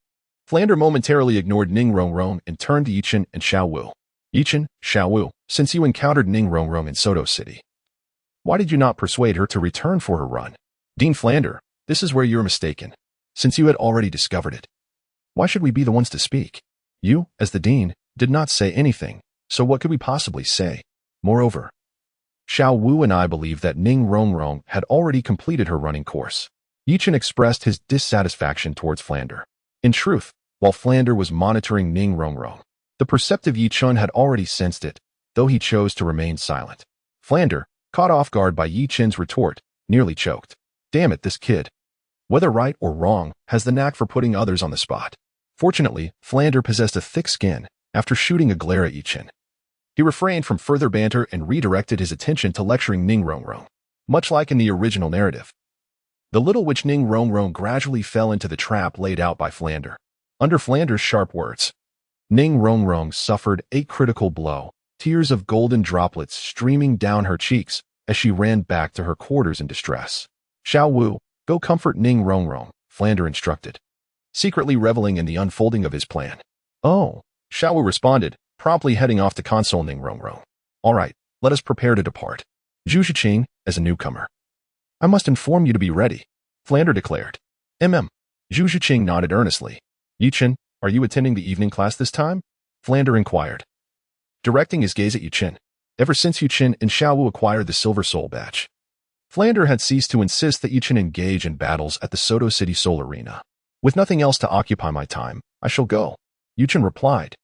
Flander momentarily ignored Ning Rongrong and turned to Yichen and Xiao Wu. Yichen, Xiao Wu, since you encountered Ning Rongrong in Soto City, why did you not persuade her to return for her run? Dean Flander, this is where you're mistaken, since you had already discovered it. Why should we be the ones to speak? You, as the dean, did not say anything, so what could we possibly say? Moreover, Xiao Wu and I believe that Ning Rongrong had already completed her running course. Yichen expressed his dissatisfaction towards Flander. In truth, while Flander was monitoring Ning Rongrong, the perceptive Yichun had already sensed it, though he chose to remain silent. Flander, caught off guard by Yichen's retort, nearly choked. Damn it, this kid, whether right or wrong, has the knack for putting others on the spot. Fortunately, Flander possessed a thick skin. After shooting a glare at Yichen, he refrained from further banter and redirected his attention to lecturing Ning Rongrong. Much like in the original narrative, the little witch Ning Rongrong gradually fell into the trap laid out by Flander. Under Flander's sharp words, Ning Rongrong suffered a critical blow, tears of golden droplets streaming down her cheeks as she ran back to her quarters in distress. Xiao Wu, go comfort Ning Rongrong, Flander instructed, secretly reveling in the unfolding of his plan. Oh, Xiao Wu responded, promptly heading off to console Ning Rongrong. All right, let us prepare to depart. Zhu Shiqing, as a newcomer, I must inform you to be ready, Flander declared. Zhu Shiqing nodded earnestly. Yichen, are you attending the evening class this time? Flander inquired, directing his gaze at Yichen. Ever since Yichen and Xiao Wu acquired the Silver Soul badge, Flander had ceased to insist that Yichen engage in battles at the Soto City Soul Arena. With nothing else to occupy my time, I shall go, Yichen replied.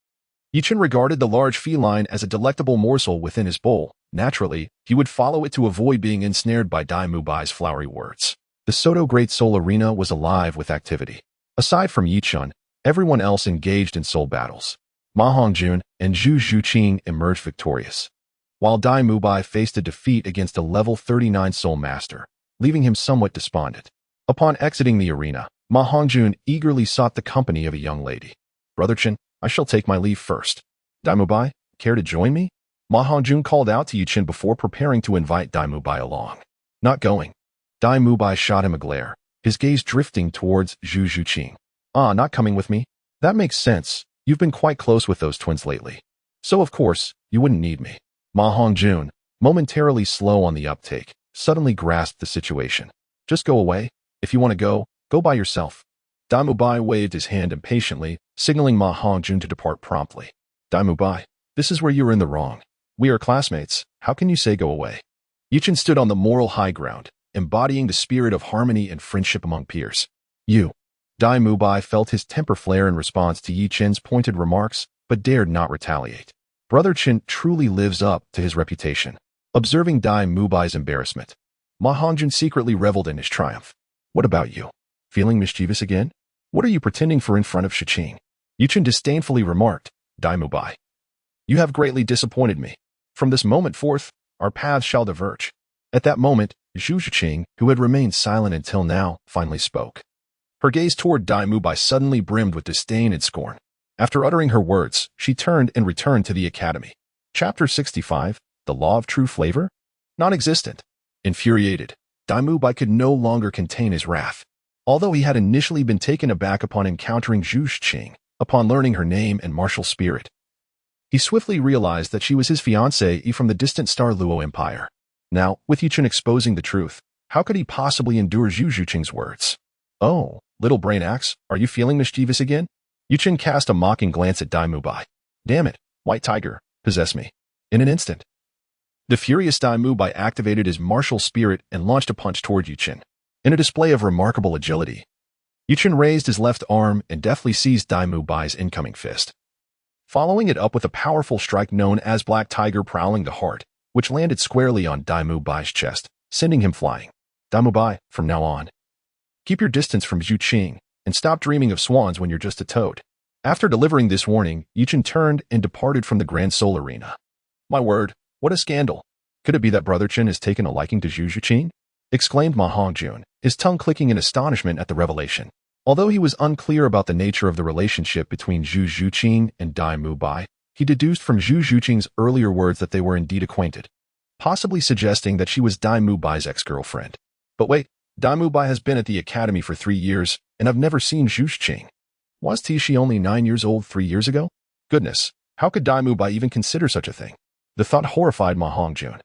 Yichen regarded the large feline as a delectable morsel within his bowl. Naturally, he would follow it to avoid being ensnared by Dai Mubai's flowery words. The Soto Great Soul Arena was alive with activity. Aside from Yichun, everyone else engaged in soul battles. Ma Hongjun and Zhu Zhuqing emerged victorious, while Dai Mubai faced a defeat against a level 39 soul master, leaving him somewhat despondent. Upon exiting the arena, Ma Hongjun eagerly sought the company of a young lady. Brother Chen, I shall take my leave first. Dai Mubai, care to join me? Ma Hongjun called out to Yichen before preparing to invite Dai Mubai along. Not going. Dai Mubai shot him a glare, his gaze drifting towards Zhu Zhuqing. Not coming with me? That makes sense. You've been quite close with those twins lately. So of course, you wouldn't need me. Ma Hongjun, momentarily slow on the uptake, suddenly grasped the situation. Just go away. If you want to go by yourself. Dai Mubai waved his hand impatiently, signaling Ma Hongjun to depart promptly. Dai Mubai, this is where you are in the wrong. We are classmates. How can you say go away? Yichen stood on the moral high ground, embodying the spirit of harmony and friendship among peers. You. Dai Mubai felt his temper flare in response to Yichen's pointed remarks, but dared not retaliate. Brother Chen truly lives up to his reputation. Observing Dai Mubai's embarrassment, Ma Hongjun secretly reveled in his triumph. What about you? Feeling mischievous again? What are you pretending for in front of Shiqing? Yichen disdainfully remarked. Dai Mubai, you have greatly disappointed me. From this moment forth, our paths shall diverge. At that moment, Zhu Zhiqing, who had remained silent until now, finally spoke. Her gaze toward Dai Mubai suddenly brimmed with disdain and scorn. After uttering her words, she turned and returned to the academy. Chapter 65, The Law of True Flavor? Non-existent. Infuriated, Dai Mubai could no longer contain his wrath. Although he had initially been taken aback upon encountering Zhu Zhiqing, upon learning her name and martial spirit, he swiftly realized that she was his fiancée from the distant Stardo Empire. Now, with Yuchen exposing the truth, how could he possibly endure Zhu Zhiqing's words? Oh, little brain axe, are you feeling mischievous again? Yuchen cast a mocking glance at Dai Mubai. Damn it, White Tiger, possess me. In an instant. The furious Dai Mubai activated his martial spirit and launched a punch toward Yuchen. In a display of remarkable agility, Yuchen raised his left arm and deftly seized Dai Mubai's incoming fist, following it up with a powerful strike known as Black Tiger Prowling the Heart, which landed squarely on Dai Mubai's chest, sending him flying. Dai Mubai, from now on, keep your distance from Zhu Qing, and stop dreaming of swans when you're just a toad. After delivering this warning, Yuchen turned and departed from the Grand Soul Arena. My word, what a scandal. Could it be that Brother Chen has taken a liking to Zhu Zhiqing? Exclaimed Ma Hongjun, his tongue clicking in astonishment at the revelation. Although he was unclear about the nature of the relationship between Zhu Zhiqing and Dai Mubai, he deduced from Zhu Zhiqing's earlier words that they were indeed acquainted, possibly suggesting that she was Dai Mubai's ex-girlfriend. But wait, Dai Mubai has been at the academy for 3 years, and I've never seen Zhu Zhiqing. Was she only 9 years old 3 years ago? Goodness, how could Dai Mubai even consider such a thing? The thought horrified Ma Hongjun.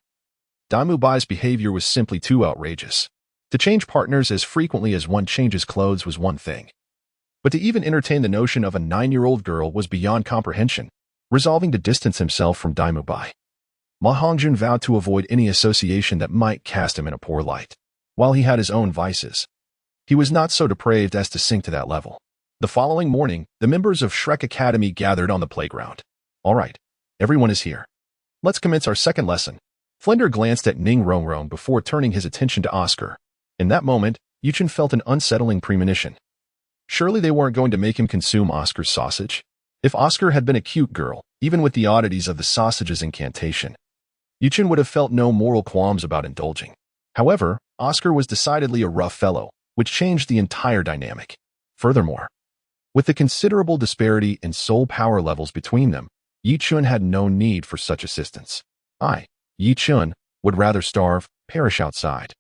Dai Mubai's behavior was simply too outrageous. To change partners as frequently as one changes clothes was one thing, but to even entertain the notion of a 9-year-old girl was beyond comprehension. Resolving to distance himself from Dai Mubai, Ma Hongjun vowed to avoid any association that might cast him in a poor light. While he had his own vices, he was not so depraved as to sink to that level. The following morning, the members of Shrek Academy gathered on the playground. All right, everyone is here. Let's commence our second lesson. Flender glanced at Ning Rongrong before turning his attention to Oscar. In that moment, Yuchen felt an unsettling premonition. Surely they weren't going to make him consume Oscar's sausage? If Oscar had been a cute girl, even with the oddities of the sausage's incantation, Yuchen would have felt no moral qualms about indulging. However, Oscar was decidedly a rough fellow, which changed the entire dynamic. Furthermore, with the considerable disparity in soul power levels between them, Yuchen had no need for such assistance. Yuchen, would rather starve, perish outside,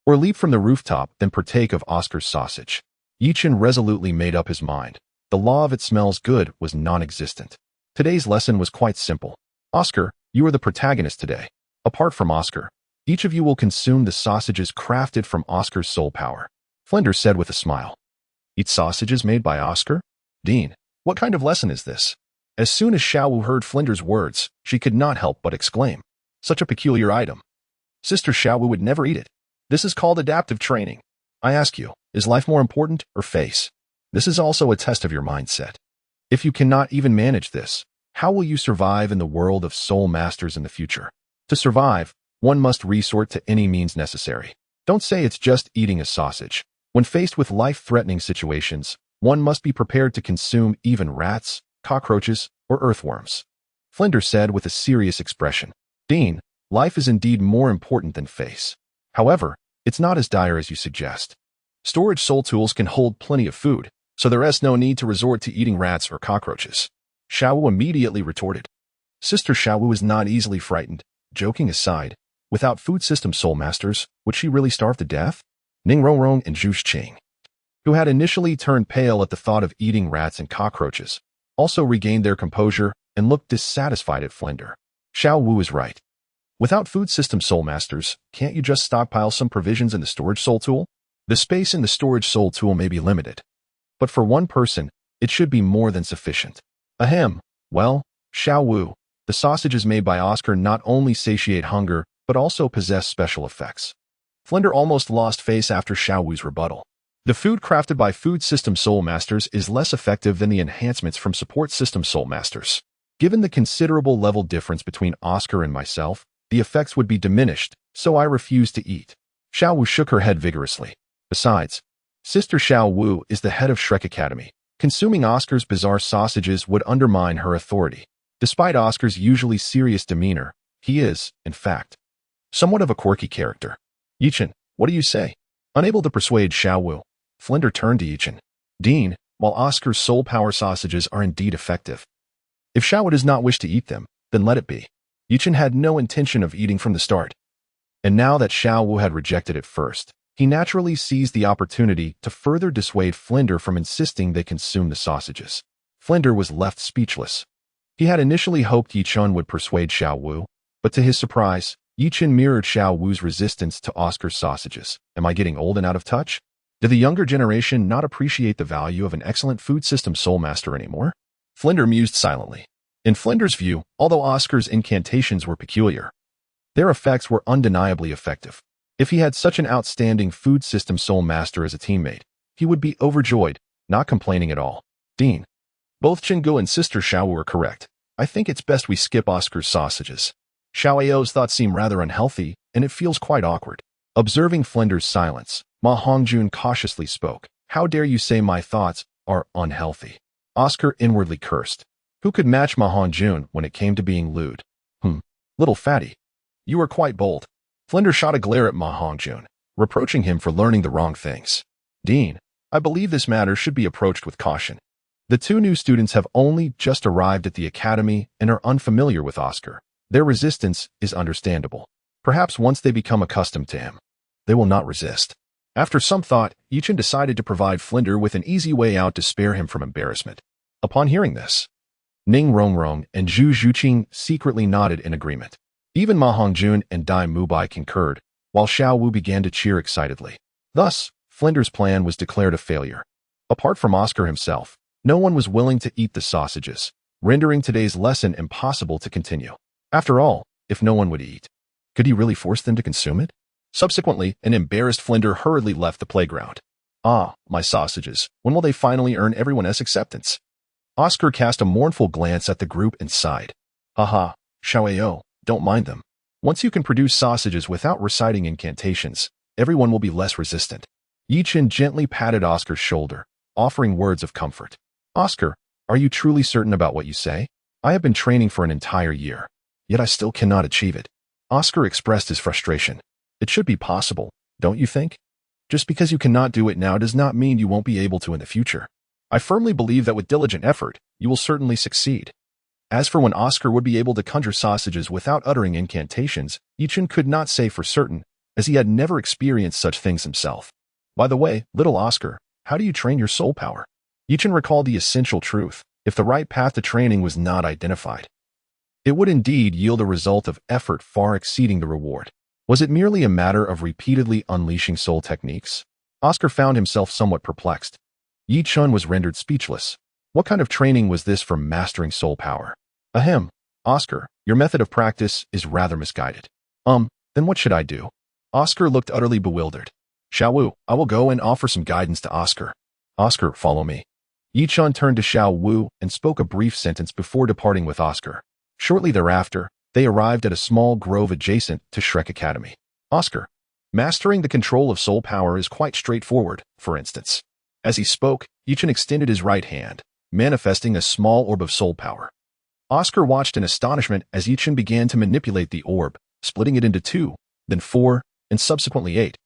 or leap from the rooftop than partake of Oscar's sausage. Yuchen resolutely made up his mind. The law of it smells good was non-existent. Today's lesson was quite simple. Oscar, you are the protagonist today. Apart from Oscar, each of you will consume the sausages crafted from Oscar's soul power. Flender said with a smile. Eat sausages made by Oscar? Dean, what kind of lesson is this? As soon as Shiau heard Flender's words, she could not help but exclaim. Such a peculiar item. Sister Shiau would never eat it. This is called adaptive training. I ask you, is life more important or face? This is also a test of your mindset. If you cannot even manage this, how will you survive in the world of soul masters in the future? To survive, one must resort to any means necessary. Don't say it's just eating a sausage. When faced with life-threatening situations, one must be prepared to consume even rats, cockroaches, or earthworms. Flender said with a serious expression. Dean, life is indeed more important than face. However, it's not as dire as you suggest. Storage soul tools can hold plenty of food, so there is no need to resort to eating rats or cockroaches. Shiau immediately retorted. Sister Shiau was not easily frightened. Joking aside, without food system soul masters, would she really starve to death? Ning Rongrong and Zhu Zhiqing, who had initially turned pale at the thought of eating rats and cockroaches, also regained their composure and looked dissatisfied at Flender. Shiau is right. Without food system soul masters, can't you just stockpile some provisions in the storage soul tool? The space in the storage soul tool may be limited, but for one person, it should be more than sufficient. Ahem. Well, Shiau, the sausages made by Oscar not only satiate hunger, but also possess special effects. Flender almost lost face after Shiau's rebuttal. The food crafted by food system soul masters is less effective than the enhancements from support system soul masters. Given the considerable level difference between Oscar and myself, the effects would be diminished, so I refuse to eat. Shiau shook her head vigorously. Besides, Sister Shiau is the head of Shrek Academy. Consuming Oscar's bizarre sausages would undermine her authority. Despite Oscar's usually serious demeanor, he is, in fact, Somewhat of a quirky character. Yichen, what do you say? Unable to persuade Xiao Wu, Flinder turned to Yichen. Dean, while Oscar's soul power sausages are indeed effective, if Xiao Wu does not wish to eat them, then let it be. Yichen had no intention of eating from the start. And now that Xiao Wu had rejected it first, he naturally seized the opportunity to further dissuade Flinder from insisting they consume the sausages. Flinder was left speechless. He had initially hoped Yichen would persuade Xiao Wu, but to his surprise, Yichen mirrored Xiao Wu's resistance to Oscar's sausages. Am I getting old and out of touch? Do the younger generation not appreciate the value of an excellent food system soul master anymore? Flinder mused silently. In Flinder's view, although Oscar's incantations were peculiar, their effects were undeniably effective. If he had such an outstanding food system soul master as a teammate, he would be overjoyed, not complaining at all. Dean, both Chingu and Sister Xiao Wu are correct. I think it's best we skip Oscar's sausages. Xiao Ao's thoughts seem rather unhealthy, and it feels quite awkward. Observing Flinder's silence, Ma Hongjun cautiously spoke. How dare you say my thoughts are unhealthy? Oscar inwardly cursed. Who could match Ma Hongjun when it came to being lewd? Little fatty. You are quite bold. Flinder shot a glare at Ma Hongjun, reproaching him for learning the wrong things. Dean, I believe this matter should be approached with caution. The two new students have only just arrived at the academy and are unfamiliar with Oscar. Their resistance is understandable. Perhaps once they become accustomed to him, they will not resist. After some thought, Yichen decided to provide Flinder with an easy way out to spare him from embarrassment. Upon hearing this, Ning Rongrong and Zhu Zhuqing secretly nodded in agreement. Even Ma Hongjun and Dai Mubai concurred, while Xiao Wu began to cheer excitedly. Thus, Flinder's plan was declared a failure. Apart from Oscar himself, no one was willing to eat the sausages, rendering today's lesson impossible to continue. After all, if no one would eat, could he really force them to consume it? Subsequently, an embarrassed Flinder hurriedly left the playground. Ah, my sausages, when will they finally earn everyone's acceptance? Oscar cast a mournful glance at the group and sighed. Haha, Xiao Ao, don't mind them. Once you can produce sausages without reciting incantations, everyone will be less resistant. Yichen gently patted Oscar's shoulder, offering words of comfort. Oscar, are you truly certain about what you say? I have been training for an entire year, yet I still cannot achieve it. Oscar expressed his frustration. It should be possible, don't you think? Just because you cannot do it now does not mean you won't be able to in the future. I firmly believe that with diligent effort, you will certainly succeed. As for when Oscar would be able to conjure sausages without uttering incantations, Yichen could not say for certain, as he had never experienced such things himself. By the way, little Oscar, how do you train your soul power? Yichen recalled the essential truth. If the right path to training was not identified, it would indeed yield a result of effort far exceeding the reward. Was it merely a matter of repeatedly unleashing soul techniques? Oscar found himself somewhat perplexed. Yichen was rendered speechless. What kind of training was this for mastering soul power? Ahem, Oscar, your method of practice is rather misguided. Then what should I do? Oscar looked utterly bewildered. Xiao Wu, I will go and offer some guidance to Oscar. Oscar, follow me. Yichen turned to Xiao Wu and spoke a brief sentence before departing with Oscar. Shortly thereafter, they arrived at a small grove adjacent to Shrek Academy. Oscar, mastering the control of soul power is quite straightforward, for instance. As he spoke, Yichen extended his right hand, manifesting a small orb of soul power. Oscar watched in astonishment as Yichen began to manipulate the orb, splitting it into 2, then 4, and subsequently 8.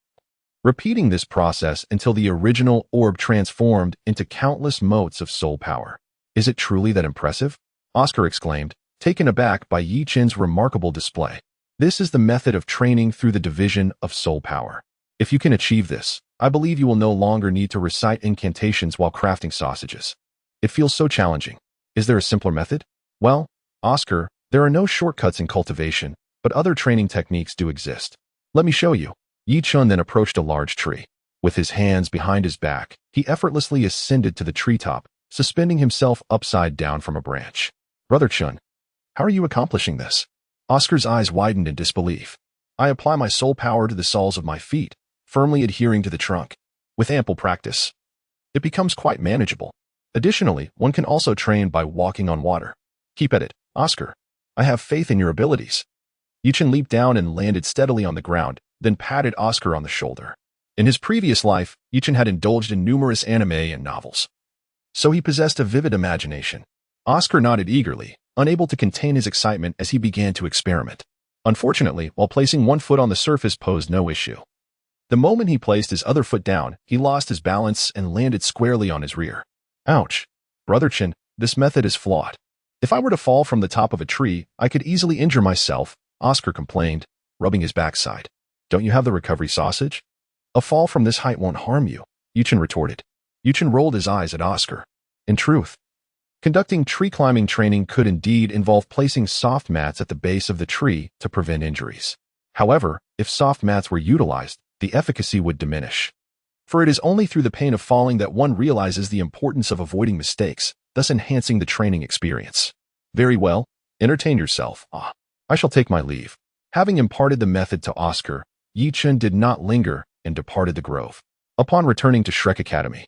Repeating this process until the original orb transformed into countless motes of soul power. Is it truly that impressive? Oscar exclaimed, taken aback by Yichen's remarkable display. This is the method of training through the division of soul power. If you can achieve this, I believe you will no longer need to recite incantations while crafting sausages. It feels so challenging. Is there a simpler method? Well, Oscar, there are no shortcuts in cultivation, but other training techniques do exist. Let me show you. Yichen then approached a large tree. With his hands behind his back, he effortlessly ascended to the treetop, suspending himself upside down from a branch. Brother Chun, how are you accomplishing this? Oscar's eyes widened in disbelief. I apply my soul power to the soles of my feet, firmly adhering to the trunk. With ample practice, it becomes quite manageable. Additionally, one can also train by walking on water. Keep at it, Oscar. I have faith in your abilities. Yichen leaped down and landed steadily on the ground, then patted Oscar on the shoulder. In his previous life, Yichen had indulged in numerous anime and novels, so he possessed a vivid imagination. Oscar nodded eagerly, unable to contain his excitement as he began to experiment. Unfortunately, while placing one foot on the surface posed no issue. The moment he placed his other foot down, he lost his balance and landed squarely on his rear. Ouch. Brother Chin, this method is flawed. If I were to fall from the top of a tree, I could easily injure myself, Oscar complained, rubbing his backside. Don't you have the recovery sausage? A fall from this height won't harm you, Yuchen retorted. Yuchen rolled his eyes at Oscar. In truth, conducting tree climbing training could indeed involve placing soft mats at the base of the tree to prevent injuries. However, if soft mats were utilized, the efficacy would diminish. For it is only through the pain of falling that one realizes the importance of avoiding mistakes, thus enhancing the training experience. Very well, entertain yourself. I shall take my leave. Having imparted the method to Oscar, Yichen did not linger and departed the grove. Upon returning to Shrek Academy,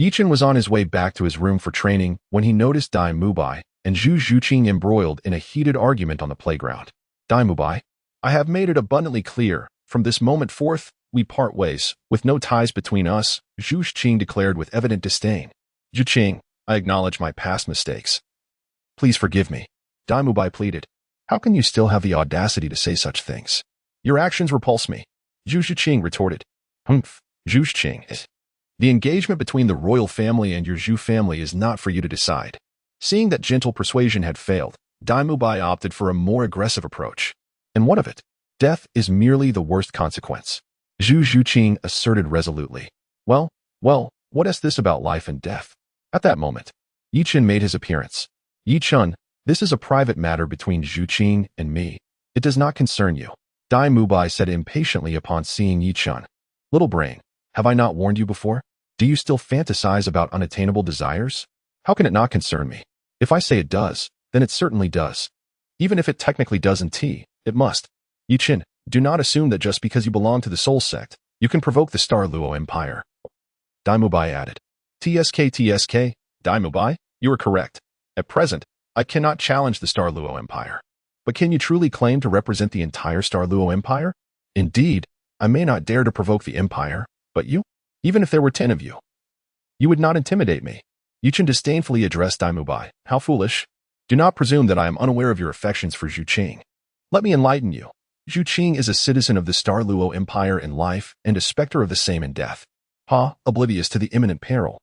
Yichen was on his way back to his room for training when he noticed Dai Mubai and Zhu Zhuqing embroiled in a heated argument on the playground. Dai Mubai, I have made it abundantly clear, from this moment forth, we part ways, with no ties between us, Zhu Zhuqing declared with evident disdain. Zhuqing, I acknowledge my past mistakes. Please forgive me, Dai Mubai pleaded. How can you still have the audacity to say such things? Your actions repulse me, Zhu Zhuqing retorted. Humph, Zhu Zhuqing. The engagement between the royal family and your Zhu family is not for you to decide. Seeing that gentle persuasion had failed, Dai Mubai opted for a more aggressive approach. And what of it? Death is merely the worst consequence, Zhu Zhuqing asserted resolutely. Well, what is this about life and death? At that moment, Yichen made his appearance. Yichen, this is a private matter between Zhuqing and me. It does not concern you, Dai Mubai said impatiently upon seeing Yichen. Little brain, have I not warned you before? Do you still fantasize about unattainable desires? How can it not concern me? If I say it does, then it certainly does. Even if it technically doesn't, it must. Yichen, do not assume that just because you belong to the Soul Sect, you can provoke the Stardo Empire. Dai Mubai added. TSK, Dai Mubai, you are correct. At present, I cannot challenge the Stardo Empire. But can you truly claim to represent the entire Stardo Empire? Indeed, I may not dare to provoke the Empire, but you? Even if there were 10 of you, you would not intimidate me. Yichen disdainfully addressed Dai Mubai. How foolish. Do not presume that I am unaware of your affections for Zhuqing. Let me enlighten you. Zhuqing is a citizen of the Stardo Empire in life and a specter of the same in death. Oblivious to the imminent peril.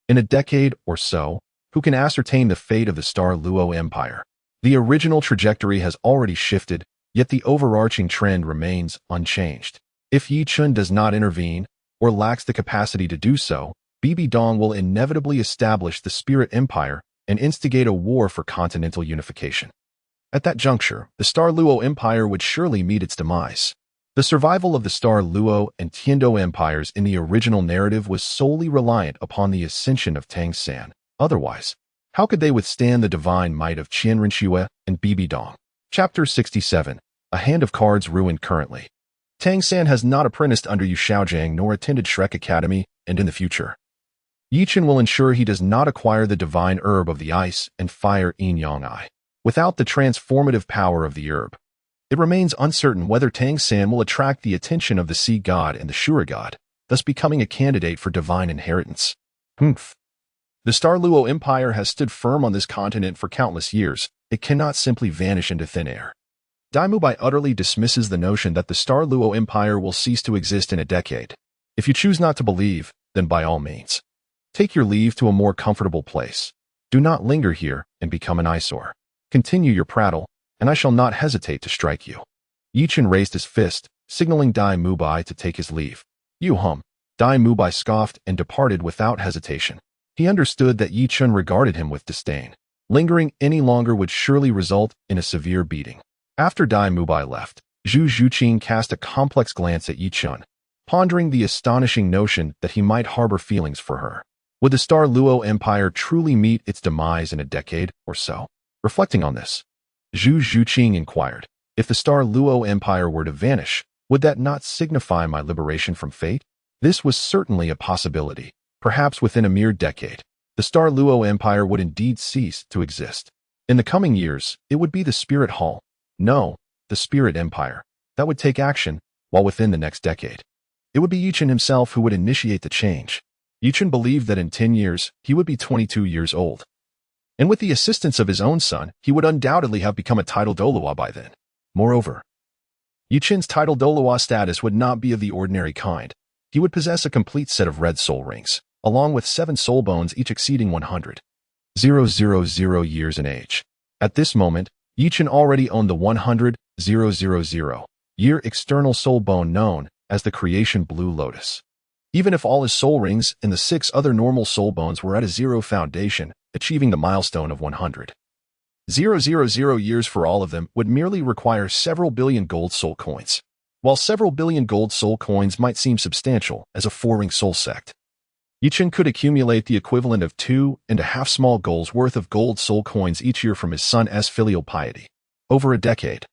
In a decade or so, who can ascertain the fate of the Stardo Empire? The original trajectory has already shifted, yet the overarching trend remains unchanged. If Yichen does not intervene, or lacks the capacity to do so, Bibi Dong will inevitably establish the Spirit Empire and instigate a war for continental unification. At that juncture, the Stardo Empire would surely meet its demise. The survival of the Stardo and Tiando empires in the original narrative was solely reliant upon the ascension of Tang San. Otherwise, how could they withstand the divine might of Qianren Xue and Bibi Dong? Chapter 67. A Hand of Cards Ruined Currently. Tang San has not apprenticed under Yu Shaojiang nor attended Shrek Academy, and in the future, Yichen will ensure he does not acquire the divine herb of the ice and fire Yin Yang Ai. Without the transformative power of the herb, it remains uncertain whether Tang San will attract the attention of the Sea God and the Shura God, thus becoming a candidate for divine inheritance. The Stardo Empire has stood firm on this continent for countless years. It cannot simply vanish into thin air. Dai Mubai utterly dismisses the notion that the Stardo Empire will cease to exist in a decade. If you choose not to believe, then by all means, take your leave to a more comfortable place. Do not linger here and become an eyesore. Continue your prattle, and I shall not hesitate to strike you. Yichen raised his fist, signaling Dai Mubai to take his leave. You hum. Dai Mubai scoffed and departed without hesitation. He understood that Yichen regarded him with disdain. Lingering any longer would surely result in a severe beating. After Dai Mubai left, Zhu Zhuqing cast a complex glance at Yichen, pondering the astonishing notion that he might harbor feelings for her. Would the Stardo Empire truly meet its demise in a decade or so? Reflecting on this, Zhu Zhuqing inquired, if the Stardo Empire were to vanish, would that not signify my liberation from fate? This was certainly a possibility. Perhaps within a mere decade, the Stardo Empire would indeed cease to exist. In the coming years, it would be the Spirit Hall. No, the Spirit Empire. That would take action, while within the next decade, it would be Yichen himself who would initiate the change. Yichen believed that in 10 years, he would be 22 years old. And with the assistance of his own son, he would undoubtedly have become a titled Douluo by then. Moreover, Yuchin's title Douluo status would not be of the ordinary kind. He would possess a complete set of red soul rings, along with 7 soul bones each exceeding 100,000 years in age. At this moment, Yuchin already owned the 100,000-year external soul bone known as the Creation Blue Lotus. Even if all his soul rings and the 6 other normal soul bones were at a 0 foundation, achieving the milestone of 100,000 years for all of them would merely require several billion gold soul coins. While several billion gold soul coins might seem substantial as a 4-ring soul sect, Yuchin could accumulate the equivalent of 2.5 small goals worth of gold soul coins each year from his son's filial piety. Over a decade,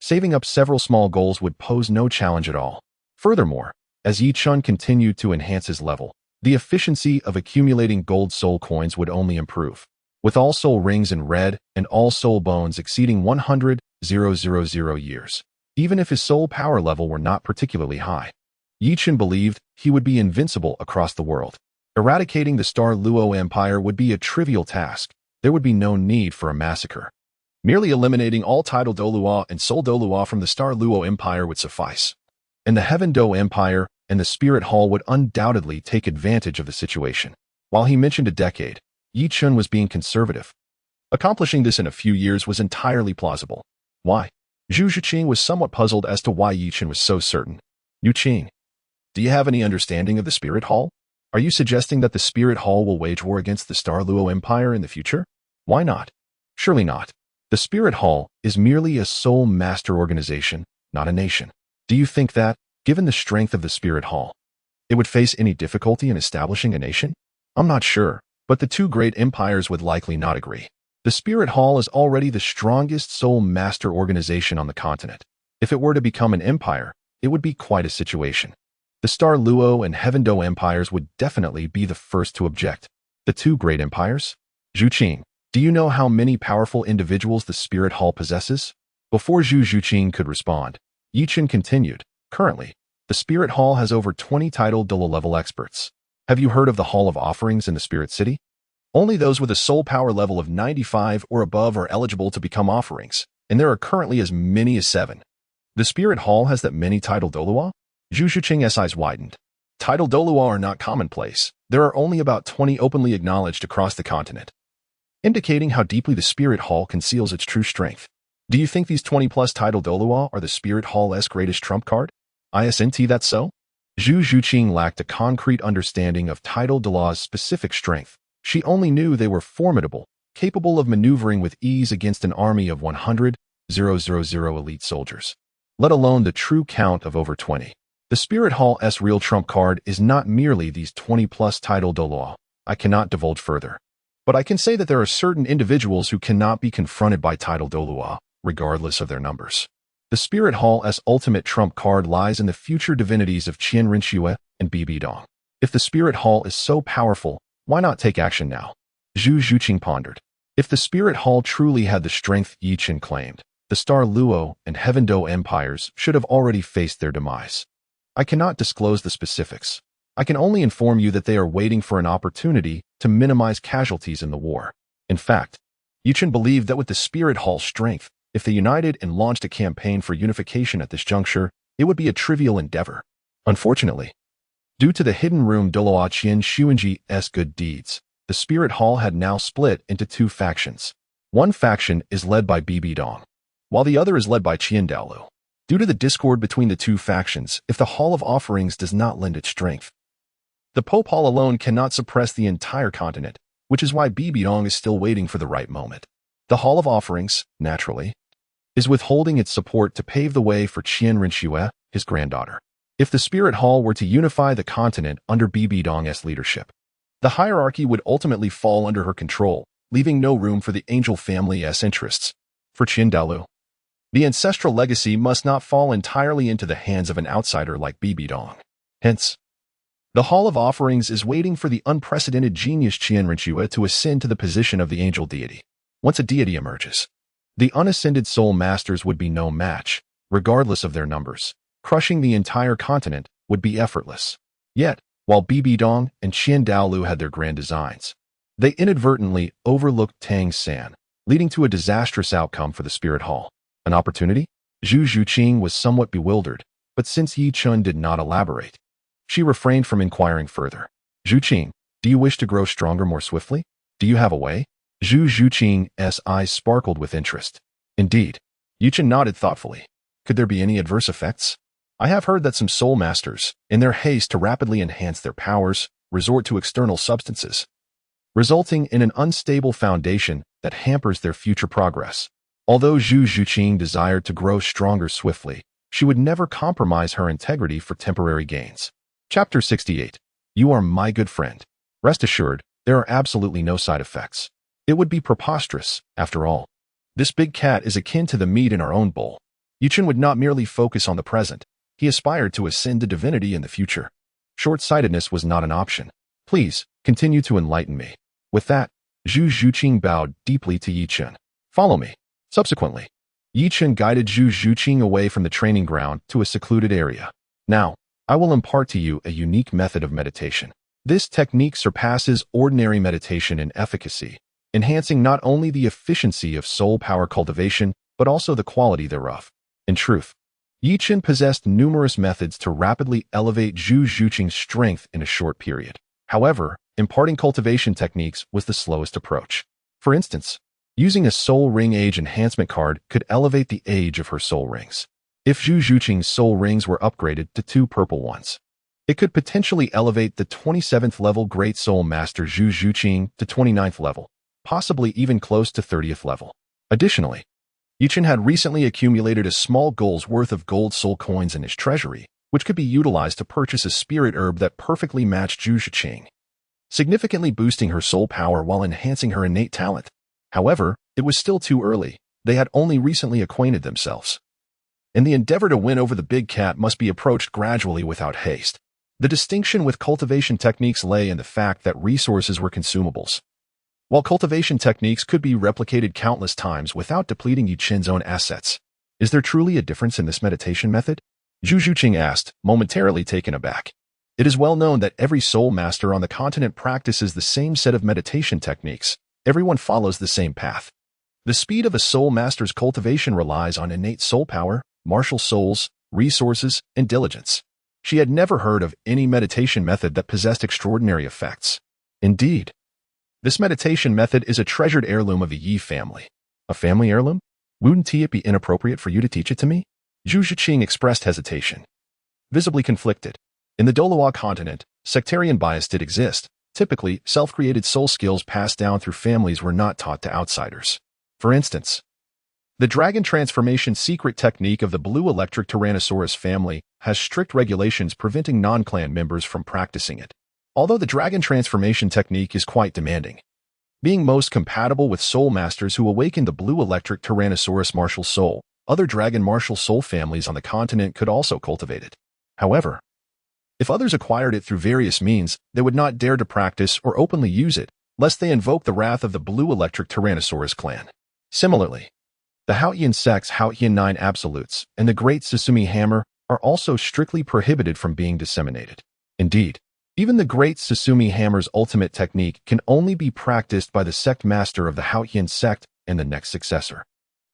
saving up several small goals would pose no challenge at all. Furthermore, as Yuchin continued to enhance his level, the efficiency of accumulating gold soul coins would only improve. With all soul rings in red and all soul bones exceeding 100,000 years, even if his soul power level were not particularly high, Yuchin believed he would be invincible across the world. Eradicating the Stardo Empire would be a trivial task. There would be no need for a massacre. Merely eliminating all title Douluo and soul Douluo from the Stardo Empire would suffice. And the Heaven Do Empire and the Spirit Hall would undoubtedly take advantage of the situation. While he mentioned a decade, Yuchin was being conservative. Accomplishing this in a few years was entirely plausible. Why? Zhu Zhiqing was somewhat puzzled as to why Yuchin was so certain. Yuqing, do you have any understanding of the Spirit Hall? Are you suggesting that the Spirit Hall will wage war against the Stardo Empire in the future? Why not? Surely not. The Spirit Hall is merely a soul master organization, not a nation. Do you think that, given the strength of the Spirit Hall, it would face any difficulty in establishing a nation? I'm not sure, but the 2 great empires would likely not agree. The Spirit Hall is already the strongest soul master organization on the continent. If it were to become an empire, it would be quite a situation. The Stardo and Heaven Do empires would definitely be the first to object. The 2 great empires? Zhuqing, do you know how many powerful individuals the Spirit Hall possesses? Before Zhu Zhiqing could respond, Yuchin continued, currently, the Spirit Hall has over 20 titled Douluo level experts. Have you heard of the Hall of Offerings in the Spirit City? Only those with a soul power level of 95 or above are eligible to become offerings, and there are currently as many as 7. The Spirit Hall has that many titled Douluo? Zhu Zhiqing's eyes widened. Titled Douluo are not commonplace. There are only about 20 openly acknowledged across the continent, indicating how deeply the Spirit Hall conceals its true strength. Do you think these 20-plus titled Douluo are the Spirit Hall's greatest trump card? Isn't that so? Zhu Zhiqing lacked a concrete understanding of titled Douluo's specific strength. She only knew they were formidable, capable of maneuvering with ease against an army of 100,000 elite soldiers, let alone the true count of over 20. The Spirit Hall's real trump card is not merely these 20-plus titled Douluo. I cannot divulge further. But I can say that there are certain individuals who cannot be confronted by titled Douluo, regardless of their numbers. The Spirit Hall's ultimate trump card lies in the future divinities of Qianren and Bibidong. If the Spirit Hall is so powerful, why not take action now? Zhu Zhiqing pondered. If the Spirit Hall truly had the strength Yuchin claimed, the Stardo and Heaven Do empires should have already faced their demise. I cannot disclose the specifics. I can only inform you that they are waiting for an opportunity to minimize casualties in the war. In fact, Yuchin believed that with the Spirit Hall's strength, if they united and launched a campaign for unification at this juncture, it would be a trivial endeavor. Unfortunately, due to the hidden room Douluo Qian Xuanji's good deeds, the Spirit Hall had now split into 2 factions. One faction is led by Bibidong, while the other is led by Qiandaolu. Due to the discord between the 2 factions, if the Hall of Offerings does not lend its strength, the Pope Hall alone cannot suppress the entire continent, which is why Bibidong is still waiting for the right moment. The Hall of Offerings, naturally, is withholding its support to pave the way for Qianren, his granddaughter. If the Spirit Hall were to unify the continent under Bibidong's leadership, the hierarchy would ultimately fall under her control, leaving no room for the Angel family's interests. For Qiandaolu, the ancestral legacy must not fall entirely into the hands of an outsider like Bibidong. Hence, the Hall of Offerings is waiting for the unprecedented genius Qianren to ascend to the position of the angel deity. Once a deity emerges, the unascended soul masters would be no match, regardless of their numbers. Crushing the entire continent would be effortless. Yet, while Bibidong and Qiandaolu had their grand designs, they inadvertently overlooked Tang San, leading to a disastrous outcome for the Spirit Hall. An opportunity? Zhu Zhuqing was somewhat bewildered, but since Yi Chun did not elaborate, she refrained from inquiring further. Zhuqing, do you wish to grow stronger more swiftly? Do you have a way? Zhu Zhuqing's eyes sparkled with interest. Indeed. Yi Chun nodded thoughtfully. Could there be any adverse effects? I have heard that some soul masters, in their haste to rapidly enhance their powers, resort to external substances, resulting in an unstable foundation that hampers their future progress. Although Zhu Zhuqing desired to grow stronger swiftly, she would never compromise her integrity for temporary gains. Chapter 68. You are my good friend. Rest assured, there are absolutely no side effects. It would be preposterous, after all. This big cat is akin to the meat in our own bowl. Yi Chun would not merely focus on the present, he aspired to ascend to divinity in the future. Short-sightedness was not an option. Please, continue to enlighten me. With that, Zhu Zhuqing bowed deeply to Yi Chun. Follow me. Subsequently, Yi Chun guided Zhu Zhuqing away from the training ground to a secluded area. Now, I will impart to you a unique method of meditation. This technique surpasses ordinary meditation in efficacy, enhancing not only the efficiency of soul power cultivation, but also the quality thereof. In truth, Yi Chun possessed numerous methods to rapidly elevate Zhu Zhuqing's strength in a short period. However, imparting cultivation techniques was the slowest approach. For instance, using a soul ring age enhancement card could elevate the age of her soul rings. If Zhu Zhuqing's soul rings were upgraded to 2 purple ones, it could potentially elevate the 27th level Great Soul Master Zhu Zhuqing to 29th level, possibly even close to 30th level. Additionally, Yi Chun had recently accumulated a small gold's worth of gold soul coins in his treasury, which could be utilized to purchase a spirit herb that perfectly matched Zhu Zhuqing, significantly boosting her soul power while enhancing her innate talent. However, it was still too early. They had only recently acquainted themselves, and the endeavor to win over the big cat must be approached gradually without haste. The distinction with cultivation techniques lay in the fact that resources were consumables, while cultivation techniques could be replicated countless times without depleting Yi Chun's own assets. Is there truly a difference in this meditation method? Zhu Zhuqing asked, momentarily taken aback. It is well known that every soul master on the continent practices the same set of meditation techniques. Everyone follows the same path. The speed of a soul master's cultivation relies on innate soul power, martial souls, resources, and diligence. She had never heard of any meditation method that possessed extraordinary effects. Indeed, this meditation method is a treasured heirloom of the Yi family. A family heirloom? Wouldn't it be inappropriate for you to teach it to me? Zhu Zhuqing expressed hesitation, visibly conflicted. In the Douluo Continent, sectarian bias did exist. Typically, self-created soul skills passed down through families were not taught to outsiders. For instance, the dragon transformation secret technique of the blue electric Tyrannosaurus family has strict regulations preventing non-clan members from practicing it. Although the dragon transformation technique is quite demanding, being most compatible with soul masters who awaken the blue electric Tyrannosaurus martial soul, other dragon martial soul families on the continent could also cultivate it. However, if others acquired it through various means, they would not dare to practice or openly use it, lest they invoke the wrath of the blue electric Tyrannosaurus clan. Similarly, the Haotian sect's Haotian 9 absolutes and the Great Susumi Hammer are also strictly prohibited from being disseminated. Indeed, even the Great Susumi Hammer's ultimate technique can only be practiced by the sect master of the Haotian sect and the next successor.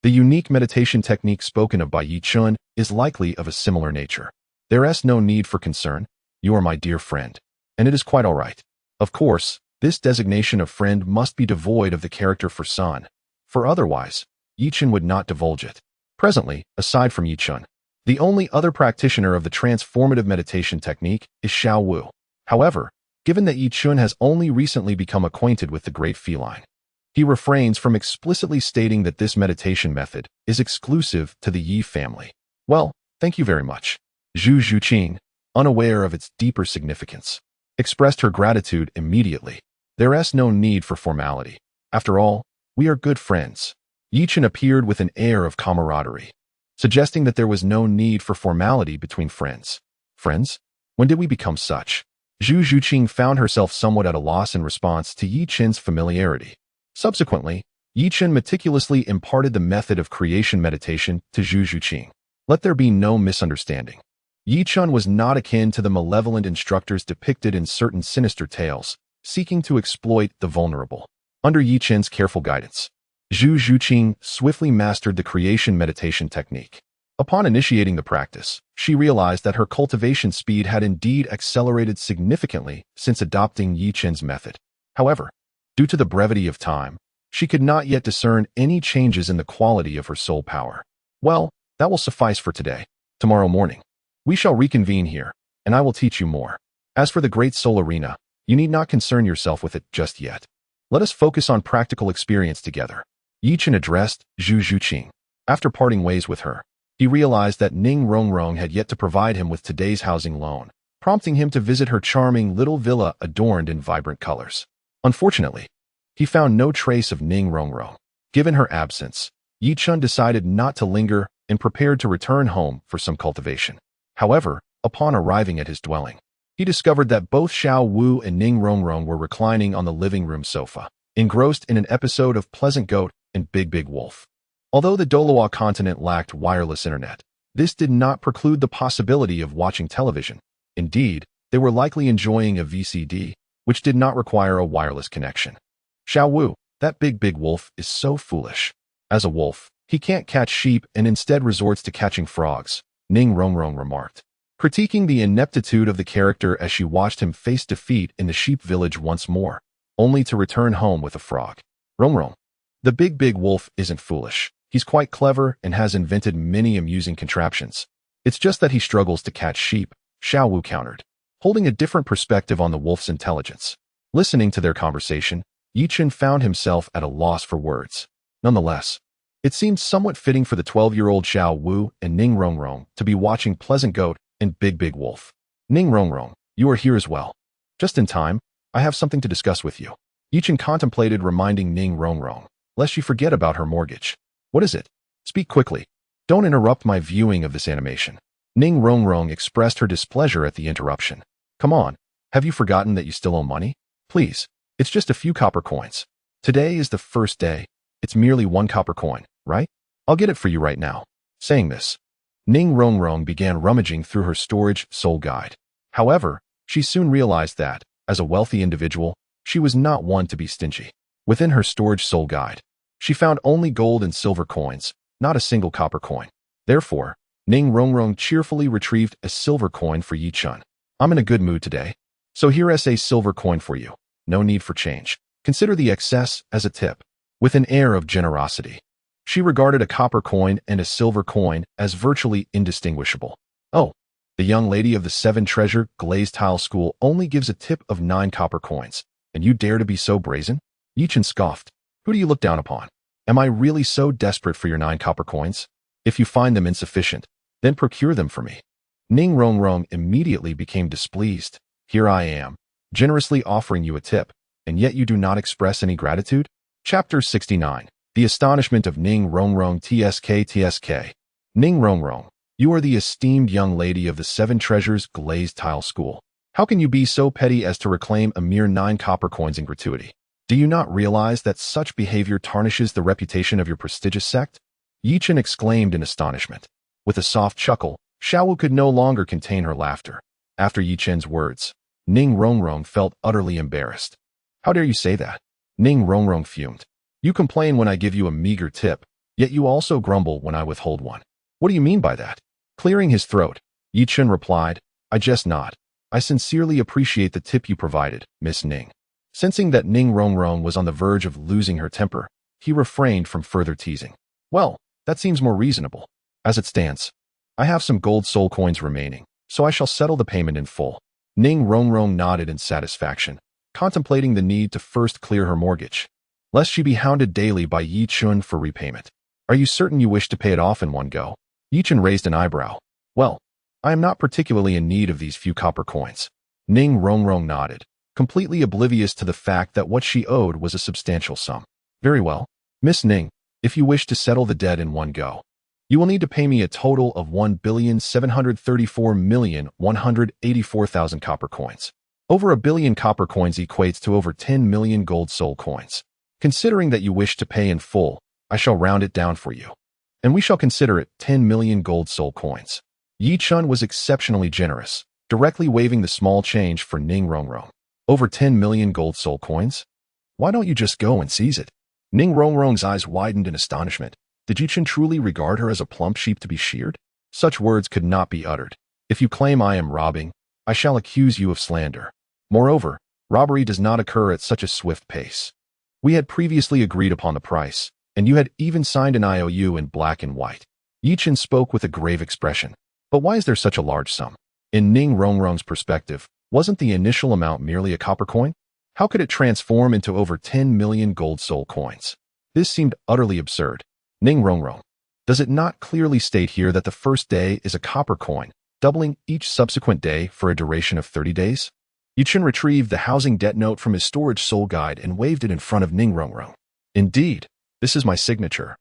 The unique meditation technique spoken of by Yi Chun is likely of a similar nature. There is no need for concern. You are my dear friend, and it is quite all right. Of course, this designation of friend must be devoid of the character for son, for otherwise, Yi Chun would not divulge it. Presently, aside from Yi Chun, the only other practitioner of the transformative meditation technique is Shiau Wu. However, given that Yi Chun has only recently become acquainted with the great feline, he refrains from explicitly stating that this meditation method is exclusive to the Yi family. Well, thank you very much. Zhu Zhuqing, unaware of its deeper significance, expressed her gratitude immediately. There is no need for formality. After all, we are good friends. Yi Chun appeared with an air of camaraderie, suggesting that there was no need for formality between friends. Friends? When did we become such? Zhu Zhuqing found herself somewhat at a loss in response to Yi Chun's familiarity. Subsequently, Yi Chun meticulously imparted the method of creation meditation to Zhu Zhuqing. Let there be no misunderstanding. Yi Chun was not akin to the malevolent instructors depicted in certain sinister tales, seeking to exploit the vulnerable. Under Yi Chun's careful guidance, Zhu Zhuqing swiftly mastered the creation meditation technique. Upon initiating the practice, she realized that her cultivation speed had indeed accelerated significantly since adopting Yi Chen's method. However, due to the brevity of time, she could not yet discern any changes in the quality of her soul power. Well, that will suffice for today. Tomorrow morning, we shall reconvene here, and I will teach you more. As for the Great Soul Arena, you need not concern yourself with it just yet. Let us focus on practical experience together. Yi Chen addressed Zhu Zhuqing. After parting ways with her, he realized that Ning Rongrong had yet to provide him with today's housing loan, prompting him to visit her charming little villa adorned in vibrant colors. Unfortunately, he found no trace of Ning Rongrong. Given her absence, Yi Chen decided not to linger and prepared to return home for some cultivation. However, upon arriving at his dwelling, he discovered that both Xiao Wu and Ning Rongrong were reclining on the living room sofa, engrossed in an episode of Pleasant Goat and Big Wolf. Although the Douluo Continent lacked wireless internet, this did not preclude the possibility of watching television. Indeed, they were likely enjoying a VCD, which did not require a wireless connection. Xiao Wu, that big wolf, is so foolish. As a wolf, he can't catch sheep and instead resorts to catching frogs, Ning Rongrong remarked, critiquing the ineptitude of the character as she watched him face defeat in the sheep village once more, only to return home with a frog. Rongrong, the big wolf, isn't foolish. He's quite clever and has invented many amusing contraptions. It's just that he struggles to catch sheep, Xiao Wu countered, holding a different perspective on the wolf's intelligence. Listening to their conversation, Yi Chen found himself at a loss for words. Nonetheless, it seemed somewhat fitting for the 12-year-old Xiao Wu and Ning Rongrong to be watching Pleasant Goat and Big Wolf. Ning Rongrong, you are here as well. Just in time, I have something to discuss with you. Yi Chen contemplated reminding Ning Rongrong, lest she forget about her mortgage. What is it? Speak quickly. Don't interrupt my viewing of this animation. Ning Rongrong expressed her displeasure at the interruption. Come on, have you forgotten that you still owe money? Please, it's just a few copper coins. Today is the first day. It's merely 1 copper coin, right? I'll get it for you right now. Saying this, Ning Rongrong began rummaging through her storage soul guide. However, she soon realized that, as a wealthy individual, she was not one to be stingy. Within her storage soul guide, she found only gold and silver coins, not a single copper coin. Therefore, Ning Rongrong cheerfully retrieved a silver coin for Yi Chen. I'm in a good mood today, so here is a silver coin for you. No need for change. Consider the excess as a tip. With an air of generosity, she regarded a copper coin and a silver coin as virtually indistinguishable. Oh, the young lady of the 7-treasure glazed tile school only gives a tip of 9 copper coins, and you dare to be so brazen? Yi Chen scoffed. Who do you look down upon? Am I really so desperate for your 9 copper coins? If you find them insufficient, then procure them for me. Ning Rongrong immediately became displeased. Here I am, generously offering you a tip, and yet you do not express any gratitude? Chapter 69. The Astonishment of Ning Rongrong. TSK. Ning Rongrong, you are the esteemed young lady of the 7 treasures glazed tile school. How can you be so petty as to reclaim a mere 9 copper coins in gratuity? Do you not realize that such behavior tarnishes the reputation of your prestigious sect? Yi Chen exclaimed in astonishment. With a soft chuckle, Xiao Wu could no longer contain her laughter. After Yi Chen's words, Ning Rongrong felt utterly embarrassed. How dare you say that? Ning Rongrong fumed. You complain when I give you a meager tip, yet you also grumble when I withhold one. What do you mean by that? Clearing his throat, Yi Chen replied, I jest not. I sincerely appreciate the tip you provided, Miss Ning. Sensing that Ning Rongrong was on the verge of losing her temper, he refrained from further teasing. Well, that seems more reasonable. As it stands, I have some gold soul coins remaining, so I shall settle the payment in full. Ning Rongrong nodded in satisfaction, contemplating the need to first clear her mortgage, lest she be hounded daily by Yi Chen for repayment. Are you certain you wish to pay it off in one go? Yi Chen raised an eyebrow. Well, I am not particularly in need of these few copper coins. Ning Rongrong nodded, completely oblivious to the fact that what she owed was a substantial sum. Very well, Miss Ning, if you wish to settle the debt in one go, you will need to pay me a total of 1,734,184,000 copper coins. Over 1 billion copper coins equates to over 10 million gold soul coins. Considering that you wish to pay in full, I shall round it down for you, and we shall consider it 10 million gold soul coins. Yi Chen was exceptionally generous, directly waiving the small change for Ning Rongrong. Over 10 million gold soul coins? Why don't you just go and seize it? Ning Rongrong's eyes widened in astonishment. Did Yi Chen truly regard her as a plump sheep to be sheared? Such words could not be uttered. If you claim I am robbing, I shall accuse you of slander. Moreover, robbery does not occur at such a swift pace. We had previously agreed upon the price, and you had even signed an IOU in black and white. Yi Chen spoke with a grave expression. But why is there such a large sum? In Ning Rongrong's perspective, wasn't the initial amount merely a copper coin? How could it transform into over 10 million gold soul coins? This seemed utterly absurd. Ning Rongrong, does it not clearly state here that the first day is a copper coin, doubling each subsequent day for a duration of 30 days? Yi Chen retrieved the housing debt note from his storage soul guide and waved it in front of Ning Rongrong. Indeed, this is my signature.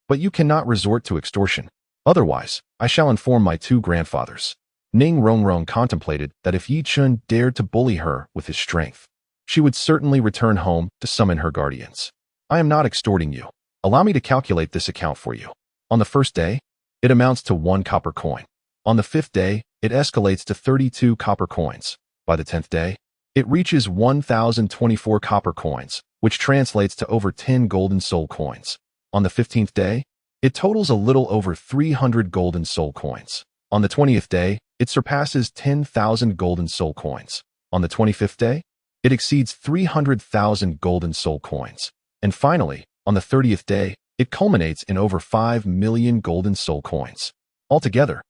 But you cannot resort to extortion. Otherwise, I shall inform my two grandfathers. Ning Rongrong contemplated that if Yi Chen dared to bully her with his strength, she would certainly return home to summon her guardians. I am not extorting you. Allow me to calculate this account for you. On the first day, it amounts to 1 copper coin. On the 5th day, it escalates to 32 copper coins. By the 10th day, it reaches 1,024 copper coins, which translates to over 10 golden soul coins. On the 15th day, it totals a little over 300 golden soul coins. On the 20th day, it surpasses 10,000 golden soul coins. On the 25th day, it exceeds 300,000 golden soul coins. And finally, on the 30th day, it culminates in over 5 million golden soul coins. Altogether,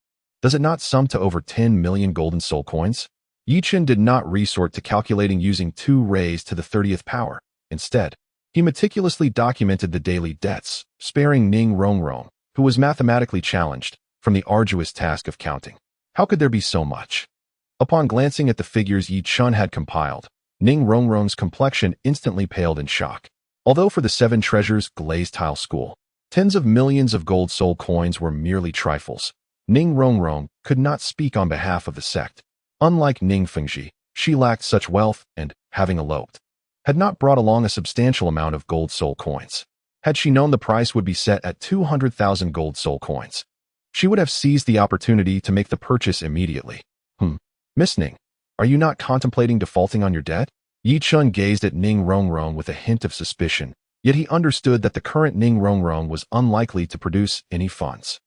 does it not sum to over 10 million golden soul coins? Yi Chen did not resort to calculating using 2 raised to the 30th power. Instead, he meticulously documented the daily debts, sparing Ning Rongrong, who was mathematically challenged, from the arduous task of counting. How could there be so much? Upon glancing at the figures Yi Chen had compiled, Ning Rongrong's complexion instantly paled in shock. Although for the 7 treasures glazed tile school, tens of millions of gold soul coins were merely trifles, Ning Rongrong could not speak on behalf of the sect. Unlike Ning Fengji, she lacked such wealth and, having eloped, had not brought along a substantial amount of gold soul coins. Had she known the price would be set at 200,000 gold soul coins, she would have seized the opportunity to make the purchase immediately. Miss Ning, are you not contemplating defaulting on your debt? Yi Chen gazed at Ning Rongrong with a hint of suspicion, yet he understood that the current Ning Rongrong was unlikely to produce any funds.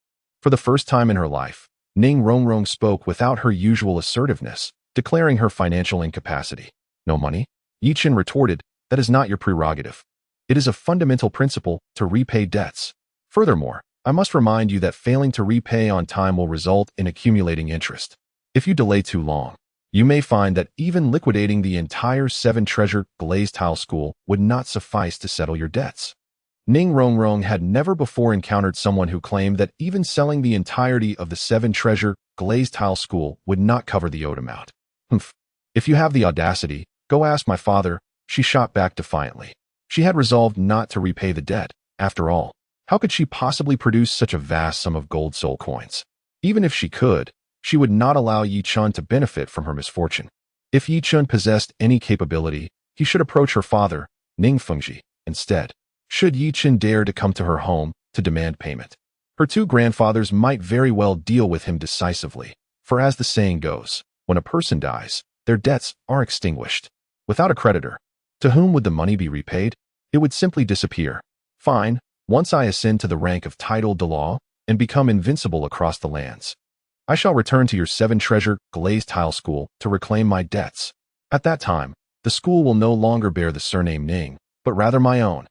For the first time in her life, Ning Rongrong spoke without her usual assertiveness, declaring her financial incapacity. No money? Yi Chen retorted, that is not your prerogative. It is a fundamental principle to repay debts. Furthermore, I must remind you that failing to repay on time will result in accumulating interest. If you delay too long, you may find that even liquidating the entire 7-treasure glazed tile school would not suffice to settle your debts. Ning Rongrong had never before encountered someone who claimed that even selling the entirety of the 7-treasure glazed tile school would not cover the owed amount. If you have the audacity, go ask my father, she shot back defiantly. She had resolved not to repay the debt. After all, how could she possibly produce such a vast sum of gold soul coins? Even if she could, she would not allow Yi Chen to benefit from her misfortune. If Yi Chen possessed any capability, he should approach her father, Ning Fengji, instead. Should Yi Chen dare to come to her home to demand payment, her two grandfathers might very well deal with him decisively, for as the saying goes, when a person dies, their debts are extinguished. Without a creditor, to whom would the money be repaid? It would simply disappear. Fine, once I ascend to the rank of titled Douluo and become invincible across the lands, I shall return to your 7-treasure glazed tile school to reclaim my debts. At that time, the school will no longer bear the surname Ning, but rather my own.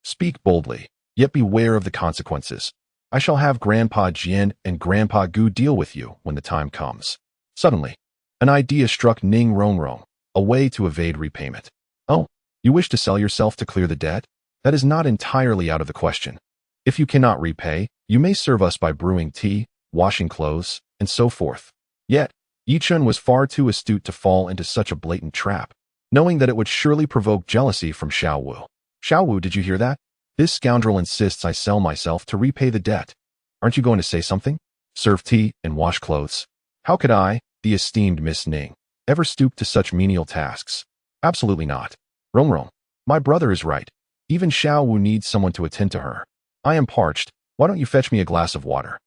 Speak boldly, yet beware of the consequences. I shall have Grandpa Jian and Grandpa Gu deal with you when the time comes. Suddenly, an idea struck Ning Rongrong, a way to evade repayment. Oh, you wish to sell yourself to clear the debt? That is not entirely out of the question. If you cannot repay, you may serve us by brewing tea, washing clothes, and so forth. Yet, Yi Chen was far too astute to fall into such a blatant trap, knowing that it would surely provoke jealousy from Xiao. Xiao, did you hear that? This scoundrel insists I sell myself to repay the debt. Aren't you going to say something? Serve tea and wash clothes? How could I, the esteemed Miss Ning, ever stoop to such menial tasks? Absolutely not. Rongrong, my brother is right. Even Xiao needs someone to attend to her. I am parched. Why don't you fetch me a glass of water?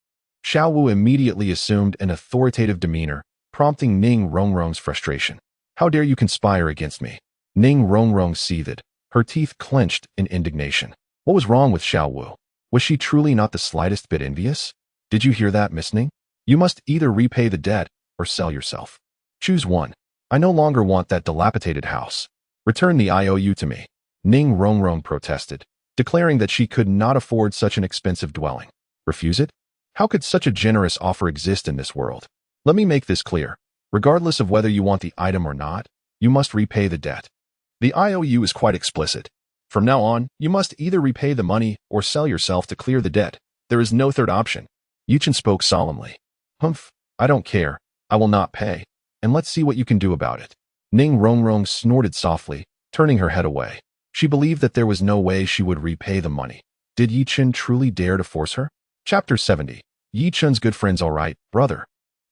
Xiao immediately assumed an authoritative demeanor, prompting Ning Rongrong's frustration. How dare you conspire against me? Ning Rongrong seethed, her teeth clenched in indignation. What was wrong with Xiao? Was she truly not the slightest bit envious? Did you hear that, Miss Ning? You must either repay the debt or sell yourself. Choose one. I no longer want that dilapidated house. Return the IOU to me. Ning Rongrong protested, declaring that she could not afford such an expensive dwelling. Refuse it? How could such a generous offer exist in this world? Let me make this clear. Regardless of whether you want the item or not, you must repay the debt. The IOU is quite explicit. From now on, you must either repay the money or sell yourself to clear the debt. There is no third option. Yichen spoke solemnly. Humph, I don't care. I will not pay. And let's see what you can do about it. Ning Rongrong snorted softly, turning her head away. She believed that there was no way she would repay the money. Did Yichen truly dare to force her? Chapter 70. Yichen's good friends. All right, brother.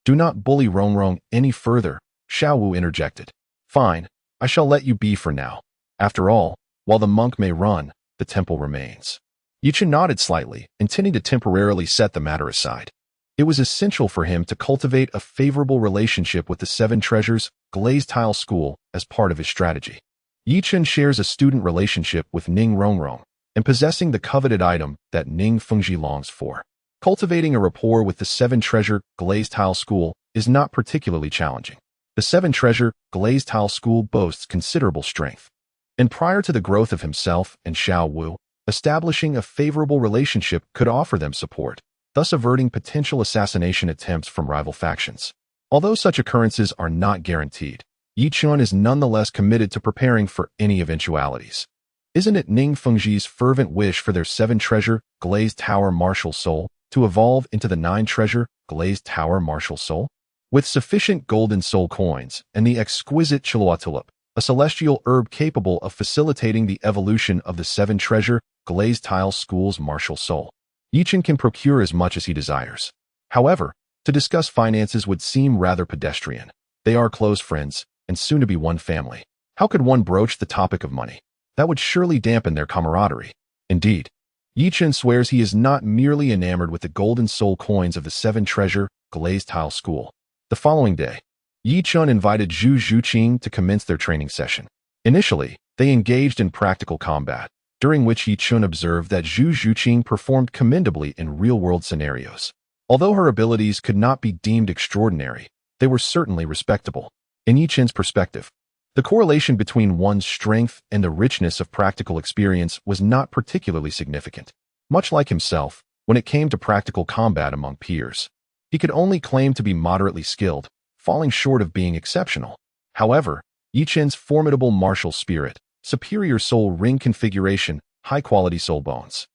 Do not bully Rongrong any further, Xiao Wu interjected. Fine, I shall let you be for now. After all, while the monk may run, the temple remains. Yichen nodded slightly, intending to temporarily set the matter aside. It was essential for him to cultivate a favorable relationship with the Seven Treasures Glazed Tile School as part of his strategy. Yichen shares a student relationship with Ning Rongrong, and possessing the coveted item that Ning Fengji longs for. Cultivating a rapport with the Seven Treasure Glazed Tile School is not particularly challenging. The Seven Treasure Glazed Tile School boasts considerable strength. And prior to the growth of himself and Xiao Wu, establishing a favorable relationship could offer them support, thus averting potential assassination attempts from rival factions. Although such occurrences are not guaranteed, Yichen is nonetheless committed to preparing for any eventualities. Isn't it Ning Fengji's fervent wish for their Seven Treasure Glazed Tower Martial Soul to evolve into the Nine Treasure Glazed Tower Martial Soul? With sufficient golden soul coins and the exquisite Chilua tulip, a celestial herb capable of facilitating the evolution of the Seven Treasure Glazed Tile School's martial soul, Yichen can procure as much as he desires. However, to discuss finances would seem rather pedestrian. They are close friends, and soon to be one family. How could one broach the topic of money? That would surely dampen their camaraderie. Indeed, Yichen swears he is not merely enamored with the golden soul coins of the Seven Treasure Glazed Tile School. The following day, Yichen invited Zhu Zhuqing to commence their training session. Initially, they engaged in practical combat, during which Yichen observed that Zhu Zhuqing performed commendably in real-world scenarios. Although her abilities could not be deemed extraordinary, they were certainly respectable. In Yichen's perspective, the correlation between one's strength and the richness of practical experience was not particularly significant. Much like himself, when it came to practical combat among peers, he could only claim to be moderately skilled, falling short of being exceptional. However, Yichen's formidable martial spirit, superior soul ring configuration, high-quality soul bones,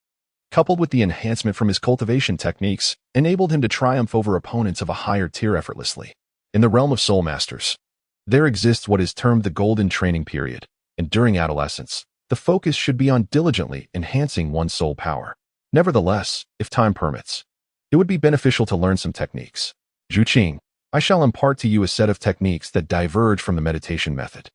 coupled with the enhancement from his cultivation techniques, enabled him to triumph over opponents of a higher tier effortlessly. In the realm of soul masters, there exists what is termed the golden training period, and during adolescence, the focus should be on diligently enhancing one's soul power. Nevertheless, if time permits, it would be beneficial to learn some techniques. Zhuqing, I shall impart to you a set of techniques that diverge from the meditation method.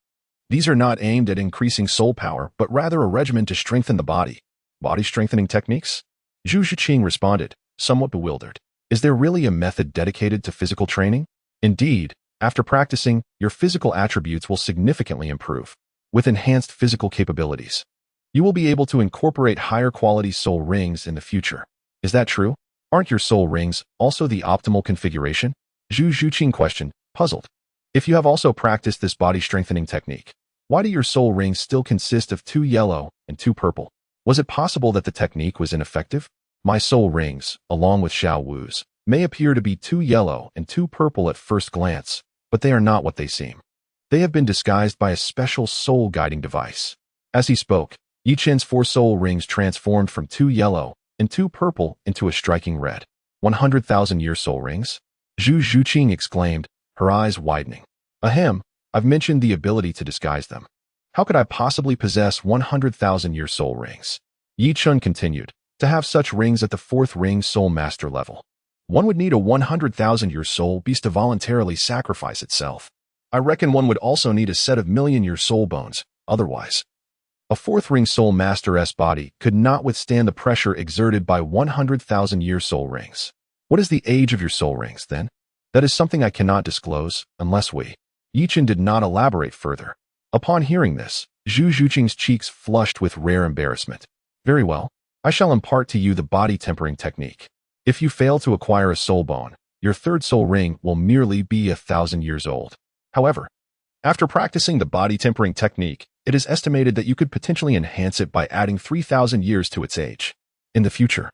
These are not aimed at increasing soul power, but rather a regimen to strengthen the body. Body strengthening techniques? Zhu Zhuqing responded, somewhat bewildered. Is there really a method dedicated to physical training? Indeed, after practicing, your physical attributes will significantly improve. With enhanced physical capabilities, you will be able to incorporate higher quality soul rings in the future. Is that true? Aren't your soul rings also the optimal configuration? Zhu Zhuqing questioned, puzzled. If you have also practiced this body strengthening technique, why do your soul rings still consist of 2 yellow and 2 purple? Was it possible that the technique was ineffective? My soul rings, along with Xiao Wu's, may appear to be 2 yellow and 2 purple at first glance, but they are not what they seem. They have been disguised by a special soul guiding device. As he spoke, Yichen's 4 soul rings transformed from 2 yellow and 2 purple into a striking red. 100,000-year soul rings? Zhu Zhuqing exclaimed, her eyes widening. Ahem, I've mentioned the ability to disguise them. How could I possibly possess 100,000-year soul rings? Yichen continued, to have such rings at the 4th ring soul master level. One would need a 100,000-year soul beast to voluntarily sacrifice itself. I reckon one would also need a set of million-year soul bones, otherwise. A 4th ring soul master's body could not withstand the pressure exerted by 100,000-year soul rings. What is the age of your soul rings, then? That is something I cannot disclose, unless we. Yichen did not elaborate further. Upon hearing this, Zhu Zhuqing's cheeks flushed with rare embarrassment. Very well, I shall impart to you the body tempering technique. If you fail to acquire a soul bone, your third soul ring will merely be 1,000 years old. However, after practicing the body tempering technique, it is estimated that you could potentially enhance it by adding 3,000 years to its age. In the future,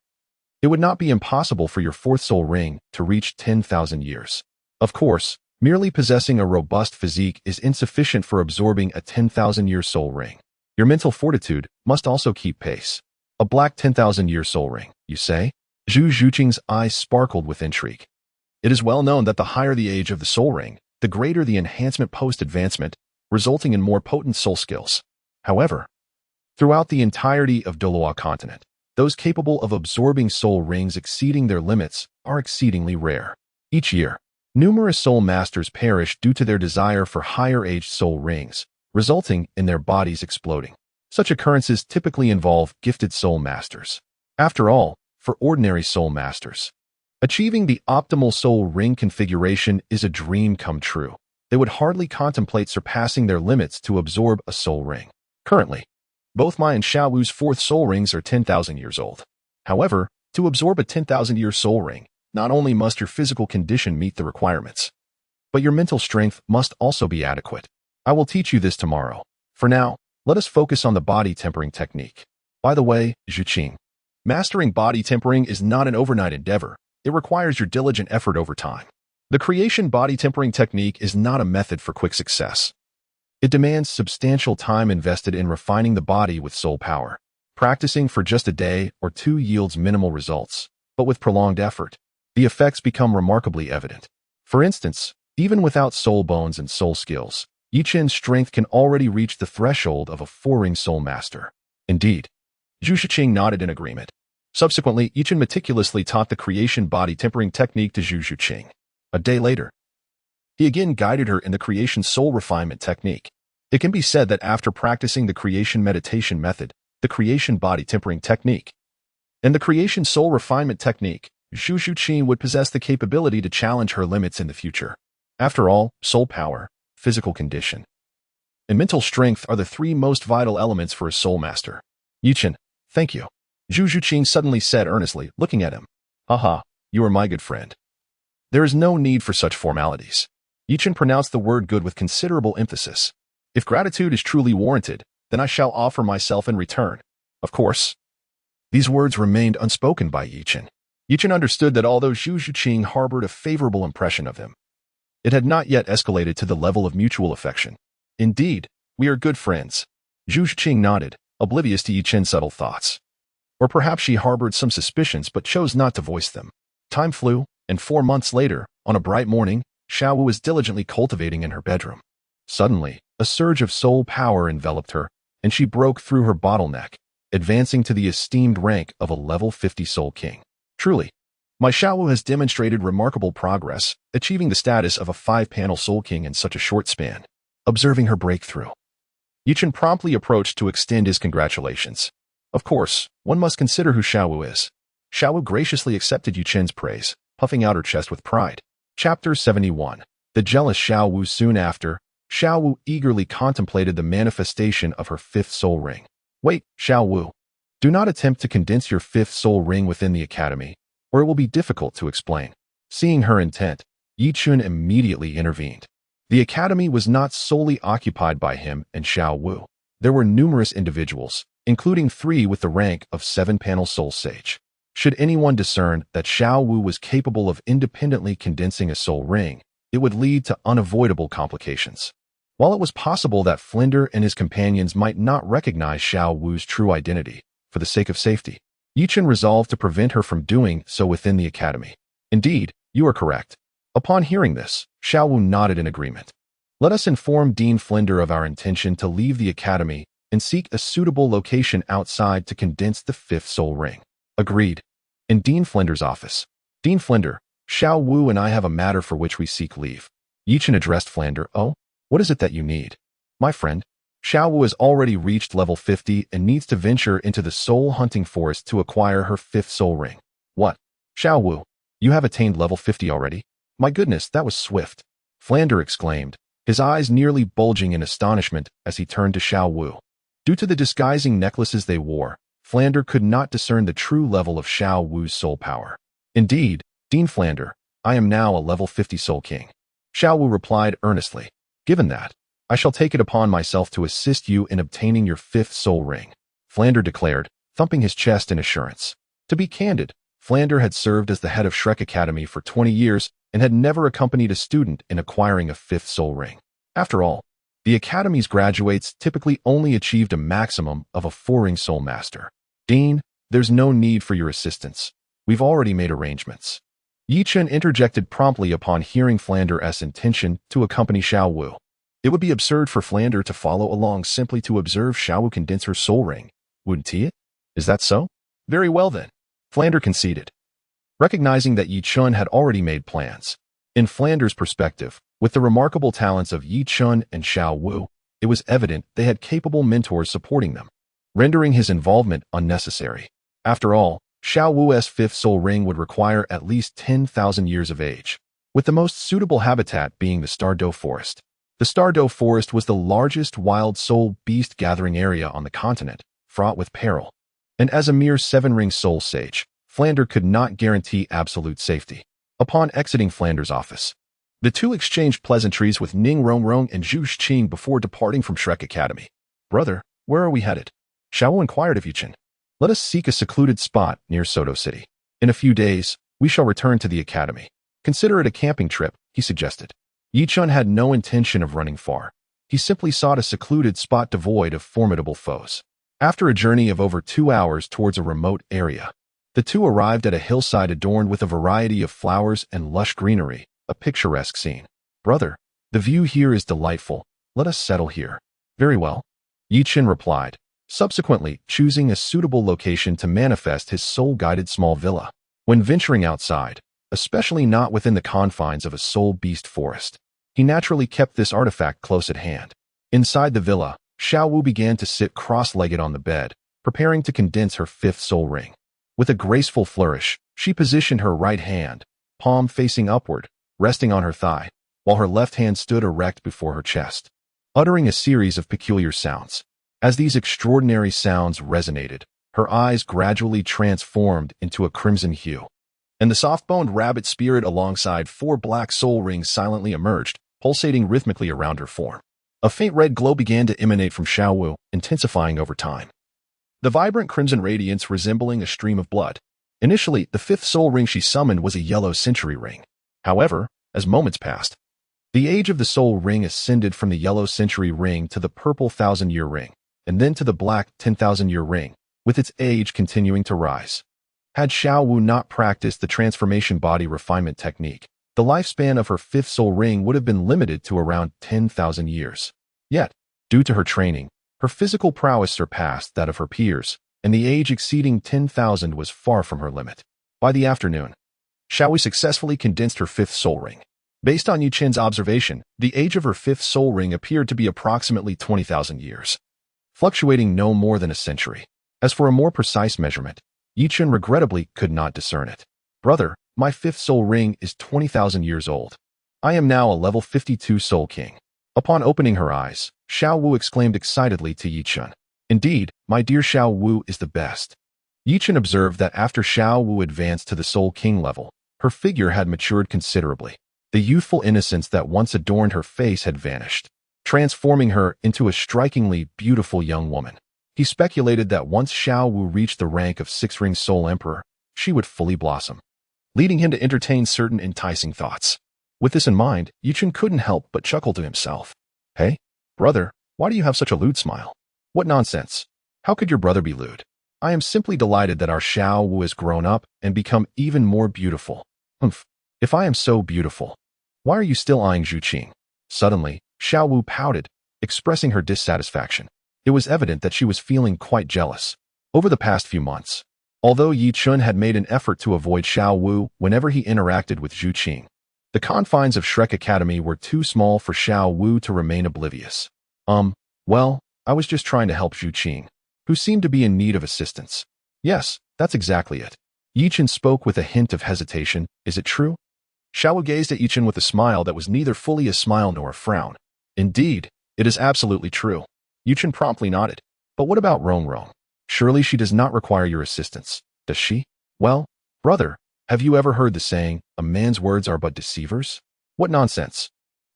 it would not be impossible for your fourth soul ring to reach 10,000 years. Of course, merely possessing a robust physique is insufficient for absorbing a 10,000-year soul ring. Your mental fortitude must also keep pace. A black 10,000-year soul ring, you say? Zhu Zhuqing's eyes sparkled with intrigue. It is well known that the higher the age of the soul ring, the greater the enhancement post-advancement, resulting in more potent soul skills. However, throughout the entirety of Douluo Continent, those capable of absorbing soul rings exceeding their limits are exceedingly rare. Each year, numerous soul masters perish due to their desire for higher-aged soul rings, resulting in their bodies exploding. Such occurrences typically involve gifted soul masters. After all, for ordinary soul masters, achieving the optimal soul ring configuration is a dream come true. They would hardly contemplate surpassing their limits to absorb a soul ring. Currently, both my and Xiao Wu's fourth soul rings are 10,000 years old. However, to absorb a 10,000-year soul ring, not only must your physical condition meet the requirements, but your mental strength must also be adequate. I will teach you this tomorrow. For now, let us focus on the body tempering technique. By the way, Zhuqing, mastering body tempering is not an overnight endeavor. It requires your diligent effort over time. The creation body tempering technique is not a method for quick success. It demands substantial time invested in refining the body with soul power. Practicing for just a day or two yields minimal results, but with prolonged effort, the effects become remarkably evident. For instance, even without soul bones and soul skills, Yichen's strength can already reach the threshold of a four-ring soul master. Indeed, Zhu Zhuqing nodded in agreement. Subsequently, Yichen meticulously taught the creation body tempering technique to Zhu Zhuqing. A day later, he again guided her in the creation soul refinement technique. It can be said that after practicing the creation meditation method, the creation body tempering technique, and the creation soul refinement technique, Zhu Zhuqing would possess the capability to challenge her limits in the future. After all, soul power, physical condition, and mental strength are the three most vital elements for a soul master. Yichen, thank you, Zhu Zhuqing suddenly said earnestly, looking at him. Haha, you are my good friend. There is no need for such formalities. Yichen pronounced the word good with considerable emphasis. If gratitude is truly warranted, then I shall offer myself in return. Of course. These words remained unspoken by Yichen. Yichen understood that although Zhu Zhuqing harbored a favorable impression of him, it had not yet escalated to the level of mutual affection. Indeed, we are good friends. Zhu Zhuqing nodded, oblivious to Yichen's subtle thoughts. Or perhaps she harbored some suspicions but chose not to voice them. Time flew, and 4 months later, on a bright morning, Xiao Wu was diligently cultivating in her bedroom. Suddenly, a surge of soul power enveloped her, and she broke through her bottleneck, advancing to the esteemed rank of a level 50 soul king. Truly, my Xiao Wu has demonstrated remarkable progress, achieving the status of a 5-panel soul king in such a short span. Observing her breakthrough, Yichen promptly approached to extend his congratulations. Of course, one must consider who Xiao Wu is. Xiao Wu graciously accepted Yichen's praise, puffing out her chest with pride. Chapter 71. The jealous Xiao Wu. Soon after, Xiao Wu eagerly contemplated the manifestation of her 5th soul ring. Wait, Xiao Wu. Do not attempt to condense your 5th soul ring within the academy, or it will be difficult to explain. Seeing her intent, Yichen immediately intervened. The academy was not solely occupied by him and Xiao Wu. There were numerous individuals, including 3 with the rank of 7-panel soul sage. Should anyone discern that Xiao Wu was capable of independently condensing a soul ring, it would lead to unavoidable complications. While it was possible that Flinder and his companions might not recognize Xiao Wu's true identity, for the sake of safety, Yichen resolved to prevent her from doing so within the academy. Indeed, you are correct. Upon hearing this, Xiao Wu nodded in agreement. Let us inform Dean Flinder of our intention to leave the academy and seek a suitable location outside to condense the 5th soul ring. Agreed. In Dean Flinder's office. Dean Flinder, Xiao Wu and I have a matter for which we seek leave. Yichen addressed Flinder. Oh, what is it that you need? My friend, Xiao Wu has already reached level 50 and needs to venture into the soul hunting forest to acquire her 5th soul ring. What? Xiao Wu, you have attained level 50 already? My goodness, that was swift. Flinder exclaimed, his eyes nearly bulging in astonishment as he turned to Xiao Wu. Due to the disguising necklaces they wore, Flinder could not discern the true level of Xiao Wu's soul power. Indeed, Dean Flander, I am now a level 50 Soul King. Shiau Wu replied earnestly. Given that, I shall take it upon myself to assist you in obtaining your 5th soul ring, Flander declared, thumping his chest in assurance. To be candid, Flander had served as the head of Shrek Academy for 20 years and had never accompanied a student in acquiring a 5th soul ring. After all, the Academy's graduates typically only achieved a maximum of a 4-ring soul master. Dean, there's no need for your assistance. We've already made arrangements. Yi Chen interjected promptly upon hearing Flander's intention to accompany Shiau Wu. It would be absurd for Flander to follow along simply to observe Shiau Wu condense her soul ring, wouldn't he? Is that so? Very well then. Flander conceded, recognizing that Yi Chen had already made plans. In Flander's perspective, with the remarkable talents of Yi Chen and Shiau Wu, it was evident they had capable mentors supporting them, rendering his involvement unnecessary. After all, Shiau Wu's 5th soul ring would require at least 10,000 years of age, with the most suitable habitat being the Stardo Forest. The Stardo Forest was the largest wild soul beast gathering area on the continent, fraught with peril. And as a mere 7-ring soul sage, Flander could not guarantee absolute safety. Upon exiting Flander's office, the two exchanged pleasantries with Ning Rongrong and Zhu Xing before departing from Shrek Academy. Brother, where are we headed? Shiau Wu inquired of Yi Chen. Let us seek a secluded spot near Soto City. In a few days, we shall return to the academy. Consider it a camping trip, he suggested. Yi Chen had no intention of running far. He simply sought a secluded spot devoid of formidable foes. After a journey of over 2 hours towards a remote area, the two arrived at a hillside adorned with a variety of flowers and lush greenery, a picturesque scene. Brother, the view here is delightful. Let us settle here. Very well, Yi Chen replied, subsequently choosing a suitable location to manifest his soul-guided small villa. When venturing outside, especially not within the confines of a soul beast forest, he naturally kept this artifact close at hand. Inside the villa, Shiau Wu began to sit cross-legged on the bed, preparing to condense her 5th soul ring. With a graceful flourish, she positioned her right hand, palm facing upward, resting on her thigh, while her left hand stood erect before her chest, uttering a series of peculiar sounds. As these extraordinary sounds resonated, her eyes gradually transformed into a crimson hue, and the soft-boned rabbit spirit alongside 4 black soul rings silently emerged, pulsating rhythmically around her form. A faint red glow began to emanate from Shiau Wu, intensifying over time. The vibrant crimson radiance resembling a stream of blood. Initially, the 5th soul ring she summoned was a yellow century ring. However, as moments passed, the age of the soul ring ascended from the yellow century ring to the purple 1,000-year ring, and then to the black 10,000-year ring, with its age continuing to rise. Had Shiau Wu not practiced the transformation body refinement technique, the lifespan of her 5th soul ring would have been limited to around 10,000 years. Yet, due to her training, her physical prowess surpassed that of her peers, and the age exceeding 10,000 was far from her limit. By the afternoon, Shiau Wu successfully condensed her 5th soul ring. Based on Yi Chen's observation, the age of her 5th soul ring appeared to be approximately 20,000 years, fluctuating no more than a century. As for a more precise measurement, Yi Chen regrettably could not discern it. Brother, my 5th soul ring is 20,000 years old. I am now a level 52 soul king. Upon opening her eyes, Shiau Wu exclaimed excitedly to Yi Chen. Indeed, my dear Shiau Wu is the best. Yi Chen observed that after Shiau Wu advanced to the soul king level, her figure had matured considerably. The youthful innocence that once adorned her face had vanished, transforming her into a strikingly beautiful young woman. He speculated that once Shiau Wu reached the rank of 6-ring soul emperor, she would fully blossom, leading him to entertain certain enticing thoughts. With this in mind, Yi Chen couldn't help but chuckle to himself. Hey, brother, why do you have such a lewd smile? What nonsense. How could your brother be lewd? I am simply delighted that our Shiau Wu has grown up and become even more beautiful. Humph. If I am so beautiful, why are you still eyeing Zhu Qing? Suddenly, Shiau Wu pouted, expressing her dissatisfaction. It was evident that she was feeling quite jealous. Over the past few months, although Yi Chen had made an effort to avoid Shiau Wu whenever he interacted with Zhu Qing, the confines of Shrek Academy were too small for Shiau Wu to remain oblivious. Well, I was just trying to help Zhu Qing, who seemed to be in need of assistance. Yes, that's exactly it. Yi Chen spoke with a hint of hesitation. Is it true? Shiau Wu gazed at Yi Chen with a smile that was neither fully a smile nor a frown. Indeed, it is absolutely true. Yi Chen promptly nodded. But what about Rongrong? Surely she does not require your assistance, does she? Well, brother, Have you ever heard the saying, a man's words are but deceivers? What nonsense.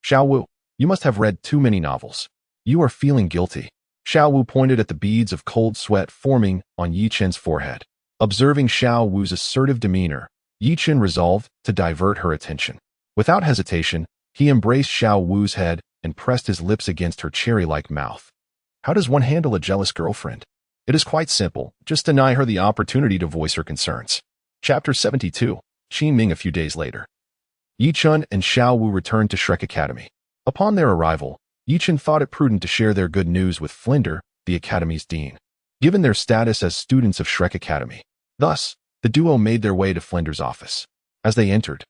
Xiao Wu, you must have read too many novels. You are feeling guilty. Xiao Wu pointed at the beads of cold sweat forming on Yi Chen's forehead. Observing Xiao Wu's assertive demeanor, Yi Chen resolved to divert her attention. Without hesitation, he embraced Xiao Wu's head and pressed his lips against her cherry-like mouth. How does one handle a jealous girlfriend? It is quite simple. Just deny her the opportunity to voice her concerns. Chapter 72. Qin Ming a few days later. Yi Chen and Xiao Wu returned to Shrek Academy. Upon their arrival, Yi Chen thought it prudent to share their good news with Flinder, the academy's dean, given their status as students of Shrek Academy. Thus, the duo made their way to Flinder's office. As they entered,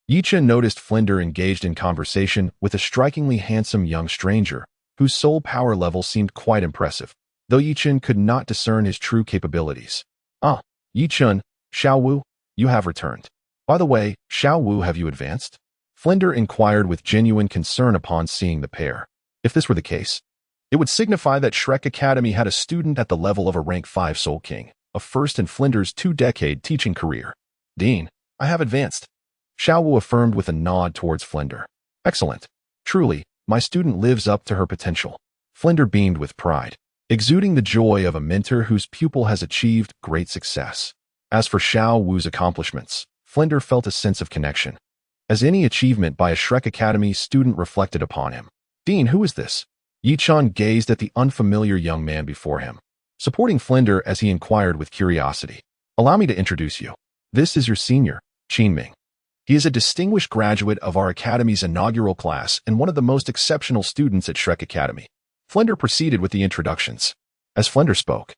Yi Chen noticed Flinder engaged in conversation with a strikingly handsome young stranger, whose soul power level seemed quite impressive, though Yi Chen could not discern his true capabilities. Ah, Yi Chen, Xiao Wu, you have returned. By the way, Xiao Wu, have you advanced? Flinder inquired with genuine concern upon seeing the pair. If this were the case, it would signify that Shrek Academy had a student at the level of a rank 5 Soul King, a first in Flinder's 2-decade teaching career. Dean, I have advanced. Xiao Wu affirmed with a nod towards Flinder. Excellent. Truly, my student lives up to her potential. Flinder beamed with pride, exuding the joy of a mentor whose pupil has achieved great success. As for Xiao Wu's accomplishments, Flinder felt a sense of connection, as any achievement by a Shrek Academy student reflected upon him. Dean, who is this? Yi Chen gazed at the unfamiliar young man before him, supporting Flinder as he inquired with curiosity. Allow me to introduce you. This is your senior, Qin Ming. He is a distinguished graduate of our academy's inaugural class and one of the most exceptional students at Shrek Academy. Flinder proceeded with the introductions. As Flinder spoke,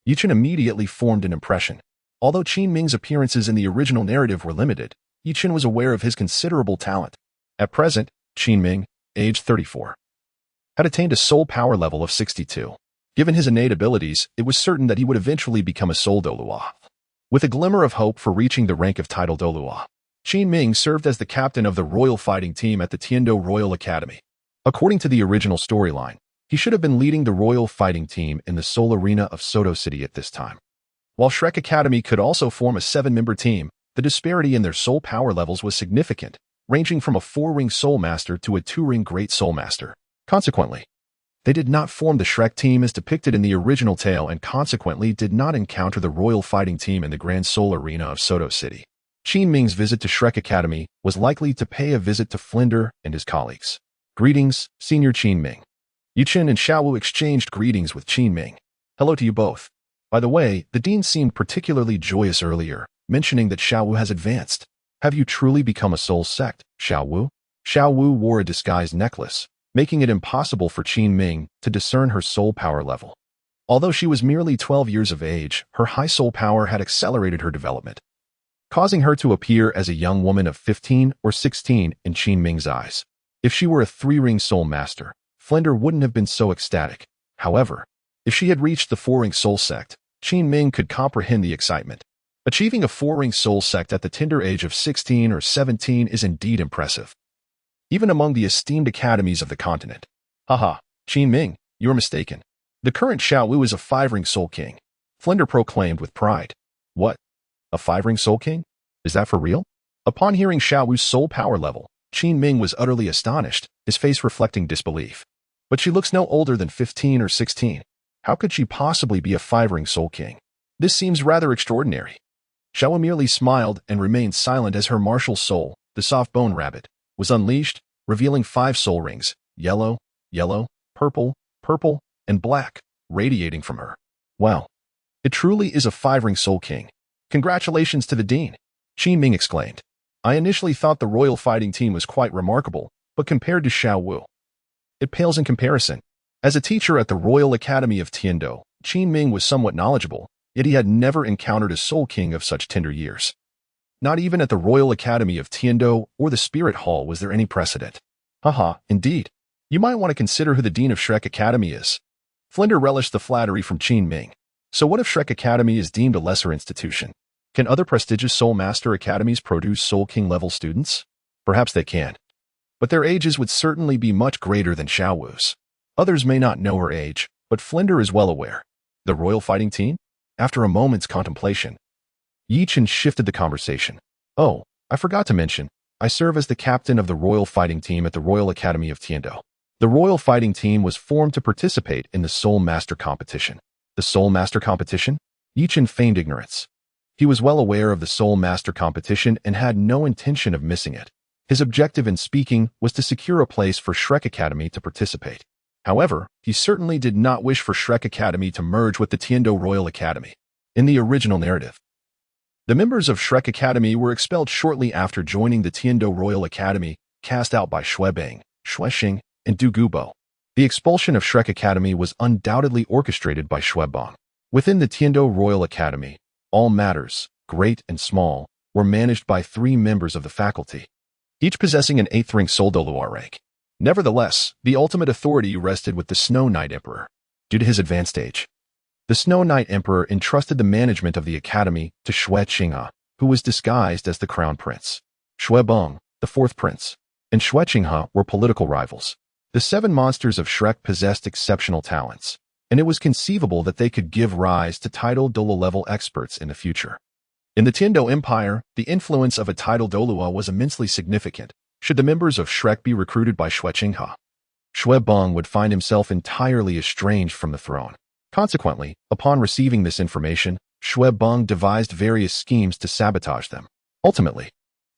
Yi Chen immediately formed an impression. Although Qin Ming's appearances in the original narrative were limited, Yi Chen was aware of his considerable talent. At present, Qin Ming, age 34, had attained a soul power level of 62. Given his innate abilities, it was certain that he would eventually become a soul Douluo. With a glimmer of hope for reaching the rank of title Douluo, Qin Ming served as the captain of the royal fighting team at the Tiando Royal Academy. According to the original storyline, he should have been leading the royal fighting team in the Soul Arena of Soto City at this time. While Shrek Academy could also form a 7-member team, the disparity in their soul power levels was significant, ranging from a 4-ring Soul Master to a 2-ring Great Soul Master. Consequently, they did not form the Shrek team as depicted in the original tale and consequently did not encounter the royal fighting team in the Grand Soul Arena of Soto City. Qin Ming's visit to Shrek Academy was likely to pay a visit to Flinder and his colleagues. Greetings, Senior Qin Ming. Yi Chen and Xiao Wu exchanged greetings with Qin Ming. Hello to you both. By the way, the dean seemed particularly joyous earlier, mentioning that Xiao Wu has advanced. Have you truly become a soul sect, Xiao Wu? Xiao Wu wore a disguised necklace, making it impossible for Qin Ming to discern her soul power level. Although she was merely 12 years of age, her high soul power had accelerated her development, causing her to appear as a young woman of 15 or 16 in Qin Ming's eyes. If she were a 3-ring soul master, Flinder wouldn't have been so ecstatic. However, if she had reached the 4-ring soul sect, Qin Ming could comprehend the excitement. Achieving a 4-ring soul sect at the tender age of 16 or 17 is indeed impressive, even among the esteemed academies of the continent. Haha, Qin Ming, you're mistaken. The current Xiao Wu is a 5-ring soul king, Flinder proclaimed with pride. What? A 5-ring soul king? Is that for real? Upon hearing Xiao Wu's soul power level, Qin Ming was utterly astonished, his face reflecting disbelief. But she looks no older than 15 or 16. How could she possibly be a 5-ring soul king? This seems rather extraordinary. Xiao Wu merely smiled and remained silent as her martial soul, the soft bone rabbit, was unleashed, revealing 5 soul rings, yellow, yellow, purple, purple, and black, radiating from her. Wow. It truly is a 5-ring soul king. Congratulations to the dean, Qin Ming exclaimed. I initially thought the royal fighting team was quite remarkable, but compared to Xiao Wu, it pales in comparison. As a teacher at the Royal Academy of Tiando, Qin Ming was somewhat knowledgeable, yet he had never encountered a soul king of such tender years. Not even at the Royal Academy of Tiando or the Spirit Hall was there any precedent. Haha, indeed. You might want to consider who the Dean of Shrek Academy is. Flinder relished the flattery from Qin Ming. So what if Shrek Academy is deemed a lesser institution? Can other prestigious Soul Master Academies produce Soul King level students? Perhaps they can. But their ages would certainly be much greater than Xiao Wu's. Others may not know her age, but Flinder is well aware. The royal fighting team? After a moment's contemplation, Yi Chen shifted the conversation. Oh, I forgot to mention, I serve as the captain of the Royal Fighting Team at the Royal Academy of Tiando. The Royal Fighting Team was formed to participate in the Soul Master competition. The Soul Master competition? Yichen feigned ignorance. He was well aware of the Soul Master competition and had no intention of missing it. His objective in speaking was to secure a place for Shrek Academy to participate. However, he certainly did not wish for Shrek Academy to merge with the Tiando Royal Academy. In the original narrative, the members of Shrek Academy were expelled shortly after joining the Tiando Royal Academy, cast out by Xuebang, Xuexing, and Du Gubo. The expulsion of Shrek Academy was undoubtedly orchestrated by Xuebang. Within the Tiando Royal Academy, all matters, great and small, were managed by 3 members of the faculty, each possessing an 8th rank Soul Douluo rank. Nevertheless, the ultimate authority rested with the Snow Knight Emperor. Due to his advanced age, the Snow Knight Emperor entrusted the management of the academy to Xuexing, who was disguised as the Crown Prince. Xuebang, the 4th Prince, and Xuexing were political rivals. The 7 monsters of Shrek possessed exceptional talents, and it was conceivable that they could give rise to title Douluo-level experts in the future. In the Tiando Empire, the influence of a title Douluo was immensely significant. Should the members of Shrek be recruited by Xuexing, Xuebang would find himself entirely estranged from the throne. Consequently, upon receiving this information, Xuebang devised various schemes to sabotage them. Ultimately,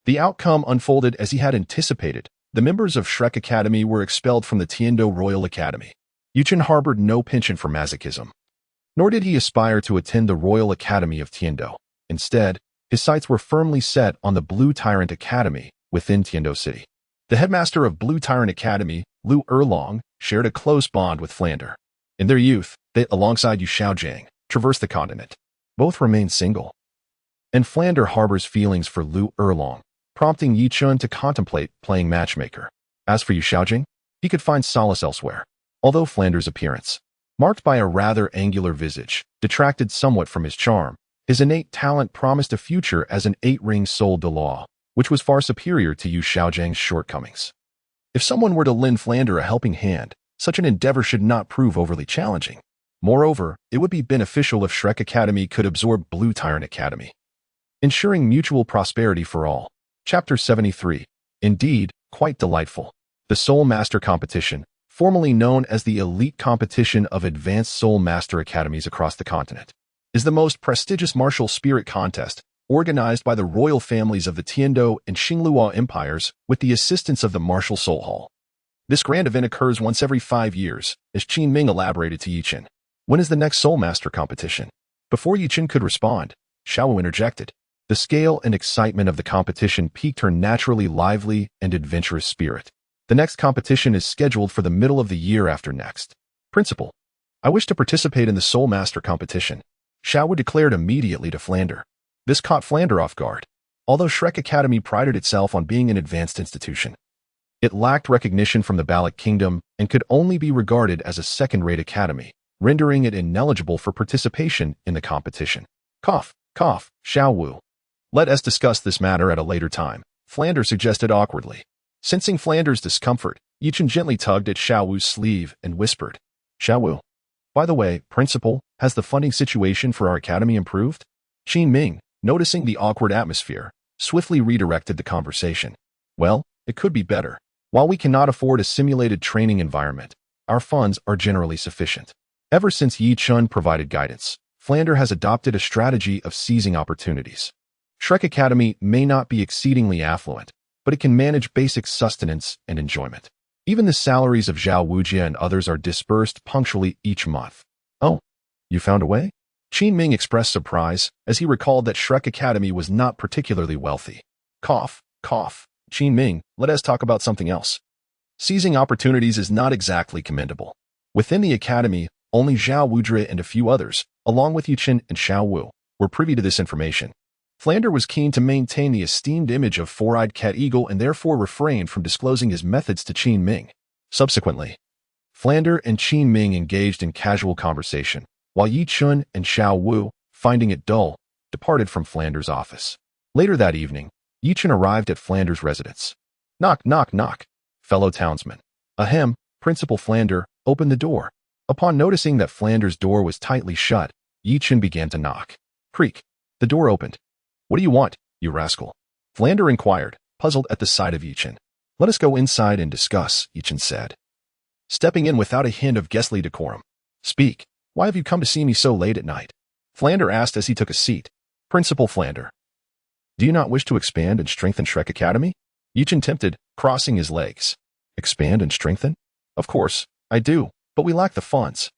the outcome unfolded as he had anticipated. The members of Shrek Academy were expelled from the Tiando Royal Academy. Yuchen harbored no penchant for masochism, nor did he aspire to attend the Royal Academy of Tiando. Instead, his sights were firmly set on the Blue Tyrant Academy within Tiando City. The headmaster of Blue Tyrant Academy, Lu Erlong, shared a close bond with Flander. In their youth, they, alongside Yu Xiaojiang, traversed the continent. Both remained single, and Flander harbors feelings for Lu Erlong, prompting Yi Chun to contemplate playing matchmaker. As for Yu Xiaojing, he could find solace elsewhere. Although Flander's appearance, marked by a rather angular visage, detracted somewhat from his charm, his innate talent promised a future as an 8-ring Soul Douluo, which was far superior to Yu Xiaojiang's shortcomings. If someone were to lend Flander a helping hand, such an endeavor should not prove overly challenging. Moreover, it would be beneficial if Shrek Academy could absorb Blue Tyrant Academy, ensuring mutual prosperity for all. Chapter 73. Indeed, quite delightful. The Soul Master Competition, formerly known as the Elite Competition of Advanced Soul Master Academies across the continent, is the most prestigious martial spirit contest organized by the royal families of the Tiando and Xinglua empires with the assistance of the Martial Soul Hall. This grand event occurs once every 5 years, as Qin Ming elaborated to Yichen. When is the next Soul Master competition? Before Yichen could respond, Shiau interjected. The scale and excitement of the competition piqued her naturally lively and adventurous spirit. The next competition is scheduled for the middle of the year after next. Principal, I wish to participate in the Soul Master competition, Shiau declared immediately to Flander. This caught Flander off guard. Although Shrek Academy prided itself on being an advanced institution, it lacked recognition from the Balak Kingdom and could only be regarded as a second-rate academy, rendering it ineligible for participation in the competition. Cough, cough, Shiau Wu. Let us discuss this matter at a later time, Flander suggested awkwardly. Sensing Flander's discomfort, Yichen gently tugged at Shiau Wu's sleeve and whispered, Shiau Wu, by the way, Principal, has the funding situation for our academy improved? Qin Ming, noticing the awkward atmosphere, swiftly redirected the conversation. Well, it could be better. While we cannot afford a simulated training environment, our funds are generally sufficient. Ever since Yi Chun provided guidance, Flander has adopted a strategy of seizing opportunities. Shrek Academy may not be exceedingly affluent, but it can manage basic sustenance and enjoyment. Even the salaries of Zhao Wujia and others are disbursed punctually each month. Oh, you found a way? Qin Ming expressed surprise as he recalled that Shrek Academy was not particularly wealthy. Cough, cough. Qin Ming, let us talk about something else. Seizing opportunities is not exactly commendable. Within the academy, only Zhao Wujia and a few others, along with Yichen and Shiau Wu, were privy to this information. Flander was keen to maintain the esteemed image of Four-Eyed Cat Eagle and therefore refrained from disclosing his methods to Qin Ming. Subsequently, Flander and Qin Ming engaged in casual conversation, while Yi Chun and Shiau Wu, finding it dull, departed from Flander's office. Later that evening, Yi Chun arrived at Flander's residence. Knock, knock, knock. Fellow townsman. Ahem, Principal Flander, opened the door. Upon noticing that Flander's door was tightly shut, Yi Chun began to knock. Creak. The door opened. What do you want, you rascal? Flander inquired, puzzled at the sight of Yichen. Let us go inside and discuss, Yichen said, stepping in without a hint of guestly decorum. Speak, why have you come to see me so late at night? Flander asked as he took a seat. Principal Flander. Do you not wish to expand and strengthen Shrek Academy? Yichen tempted, crossing his legs. Expand and strengthen? Of course, I do, but we lack the funds.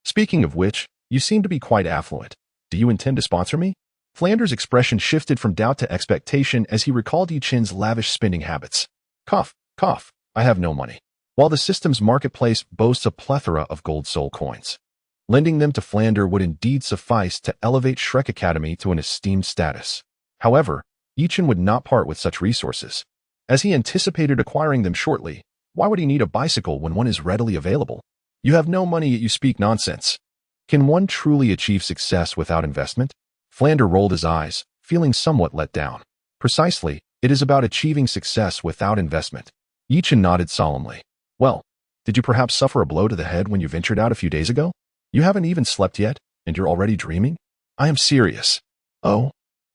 Speaking of which, you seem to be quite affluent. Do you intend to sponsor me? Flander's expression shifted from doubt to expectation as he recalled Yichen's lavish spending habits. Cough, cough, I have no money. While the system's marketplace boasts a plethora of gold soul coins, lending them to Flander would indeed suffice to elevate Shrek Academy to an esteemed status. However, Yichen would not part with such resources. As he anticipated acquiring them shortly, why would he need a bicycle when one is readily available? You have no money yet you speak nonsense. Can one truly achieve success without investment? Flander rolled his eyes, feeling somewhat let down. Precisely, it is about achieving success without investment. Yichen nodded solemnly. Well, did you perhaps suffer a blow to the head when you ventured out a few days ago? You haven't even slept yet, and you're already dreaming? I am serious. Oh,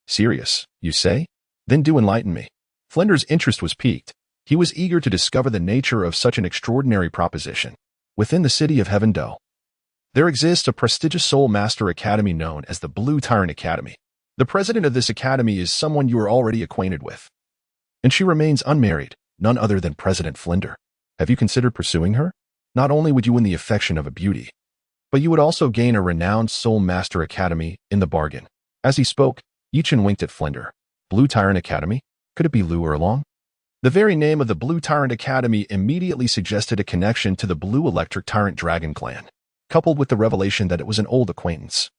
serious, you say? Then do enlighten me. Flander's interest was piqued. He was eager to discover the nature of such an extraordinary proposition. Within the city of Heaven-Do, there exists a prestigious Soul Master Academy known as the Blue Tyrant Academy. The president of this academy is someone you are already acquainted with, and she remains unmarried, none other than President Flander. Have you considered pursuing her? Not only would you win the affection of a beauty, but you would also gain a renowned Soul Master Academy in the bargain. As he spoke, Yichen winked at Flander. Blue Tyrant Academy? Could it be Lu Erlong? The very name of the Blue Tyrant Academy immediately suggested a connection to the Blue Electric Tyrant Dragon clan, coupled with the revelation that it was an old acquaintance.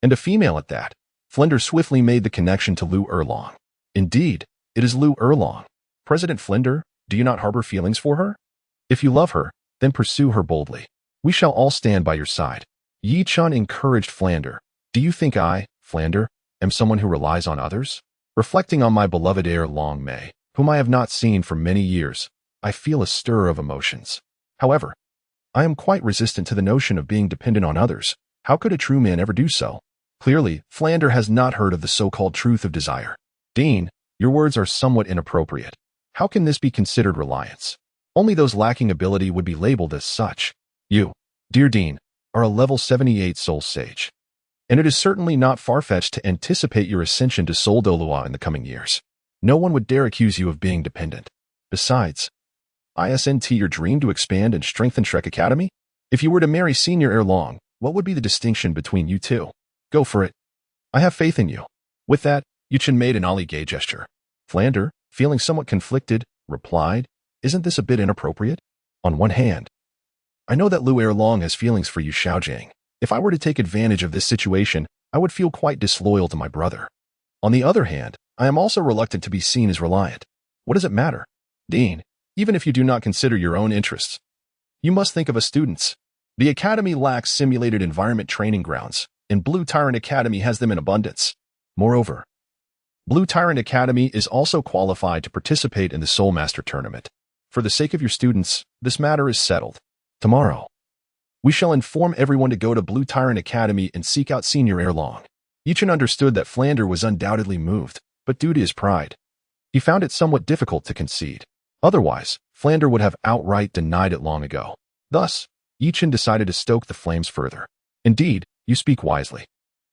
And a female at that. Flander swiftly made the connection to Lu Erlong. Indeed, it is Lu Erlong. President Flander, do you not harbor feelings for her? If you love her, then pursue her boldly. We shall all stand by your side. Yichen encouraged Flander. Do you think I, Flander, am someone who relies on others? Reflecting on my beloved heir Long Mei, whom I have not seen for many years, I feel a stir of emotions. However, I am quite resistant to the notion of being dependent on others. How could a true man ever do so? Clearly, Flander has not heard of the so-called truth of desire. Dean, your words are somewhat inappropriate. How can this be considered reliance? Only those lacking ability would be labeled as such. You, dear Dean, are a level 78 soul sage, and it is certainly not far-fetched to anticipate your ascension to Soul Douluo in the coming years. No one would dare accuse you of being dependent. Besides, isn't your dream to expand and strengthen Shrek Academy? If you were to marry Senior Erlong, what would be the distinction between you two? Go for it. I have faith in you. With that, Yichen made an Ali-gay gesture. Flander, feeling somewhat conflicted, replied, Isn't this a bit inappropriate? On one hand, I know that Lu Erlong has feelings for you, Xiaojiang. If I were to take advantage of this situation, I would feel quite disloyal to my brother. On the other hand, I am also reluctant to be seen as reliant. What does it matter? Dean, even if you do not consider your own interests, you must think of us students. The Academy lacks simulated environment training grounds, and Blue Tyrant Academy has them in abundance. Moreover, Blue Tyrant Academy is also qualified to participate in the Soul Master Tournament. For the sake of your students, this matter is settled. Tomorrow, we shall inform everyone to go to Blue Tyrant Academy and seek out Senior Erlong. Yichen understood that Flander was undoubtedly moved, but due to his pride, he found it somewhat difficult to concede. Otherwise, Flander would have outright denied it long ago. Thus, Yichen decided to stoke the flames further. Indeed, you speak wisely.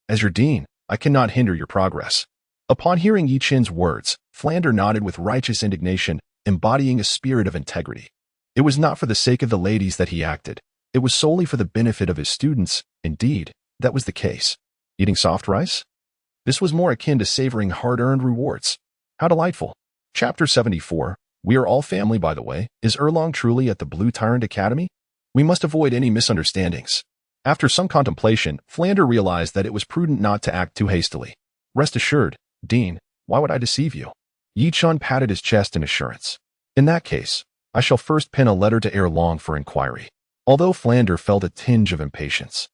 As your dean, I cannot hinder your progress. Upon hearing Yichen's words, Flander nodded with righteous indignation, embodying a spirit of integrity. It was not for the sake of the ladies that he acted. It was solely for the benefit of his students. Indeed, that was the case. Eating soft rice? This was more akin to savoring hard-earned rewards. How delightful. Chapter 74. We are all family, by the way. Is Erlong truly at the Blue Tyrant Academy? We must avoid any misunderstandings. After some contemplation, Flander realized that it was prudent not to act too hastily. Rest assured, Dean, why would I deceive you? Yichen patted his chest in assurance. In that case, I shall first pen a letter to Erlong for inquiry. Although Flander felt a tinge of impatience,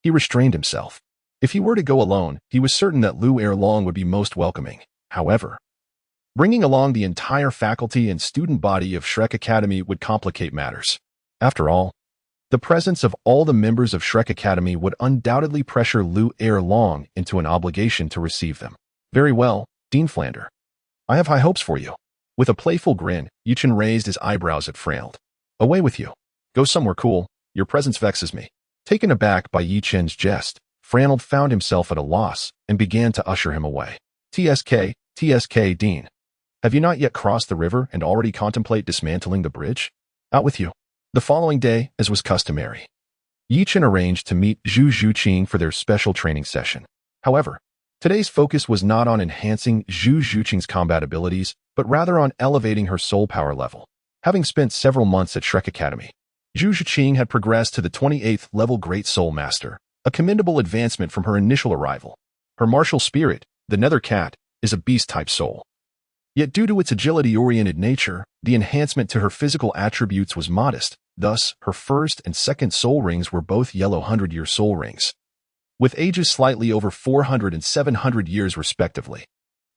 he restrained himself. If he were to go alone, he was certain that Lu Erlong would be most welcoming. However, bringing along the entire faculty and student body of Shrek Academy would complicate matters. After all, the presence of all the members of Shrek Academy would undoubtedly pressure Lu Erlong into an obligation to receive them. Very well, Dean Flander. I have high hopes for you. With a playful grin, Yuchen raised his eyebrows at frowned. Away with you. Go somewhere cool. Your presence vexes me. Taken aback by Yi Chen's jest, Franald found himself at a loss and began to usher him away. TSK, Dean. Have you not yet crossed the river and already contemplate dismantling the bridge? Out with you. The following day, as was customary, Yi Chen arranged to meet Zhu Zhuqing for their special training session. However, today's focus was not on enhancing Zhu Zhuqing's combat abilities, but rather on elevating her soul power level. Having spent several months at Shrek Academy, Zhu Zhuqing had progressed to the 28th level Great Soul Master, a commendable advancement from her initial arrival. Her martial spirit, the Nether Cat, is a beast-type soul. Yet due to its agility-oriented nature, the enhancement to her physical attributes was modest. Thus, her first and second soul rings were both yellow 100-year soul rings, with ages slightly over 400 and 700 years respectively.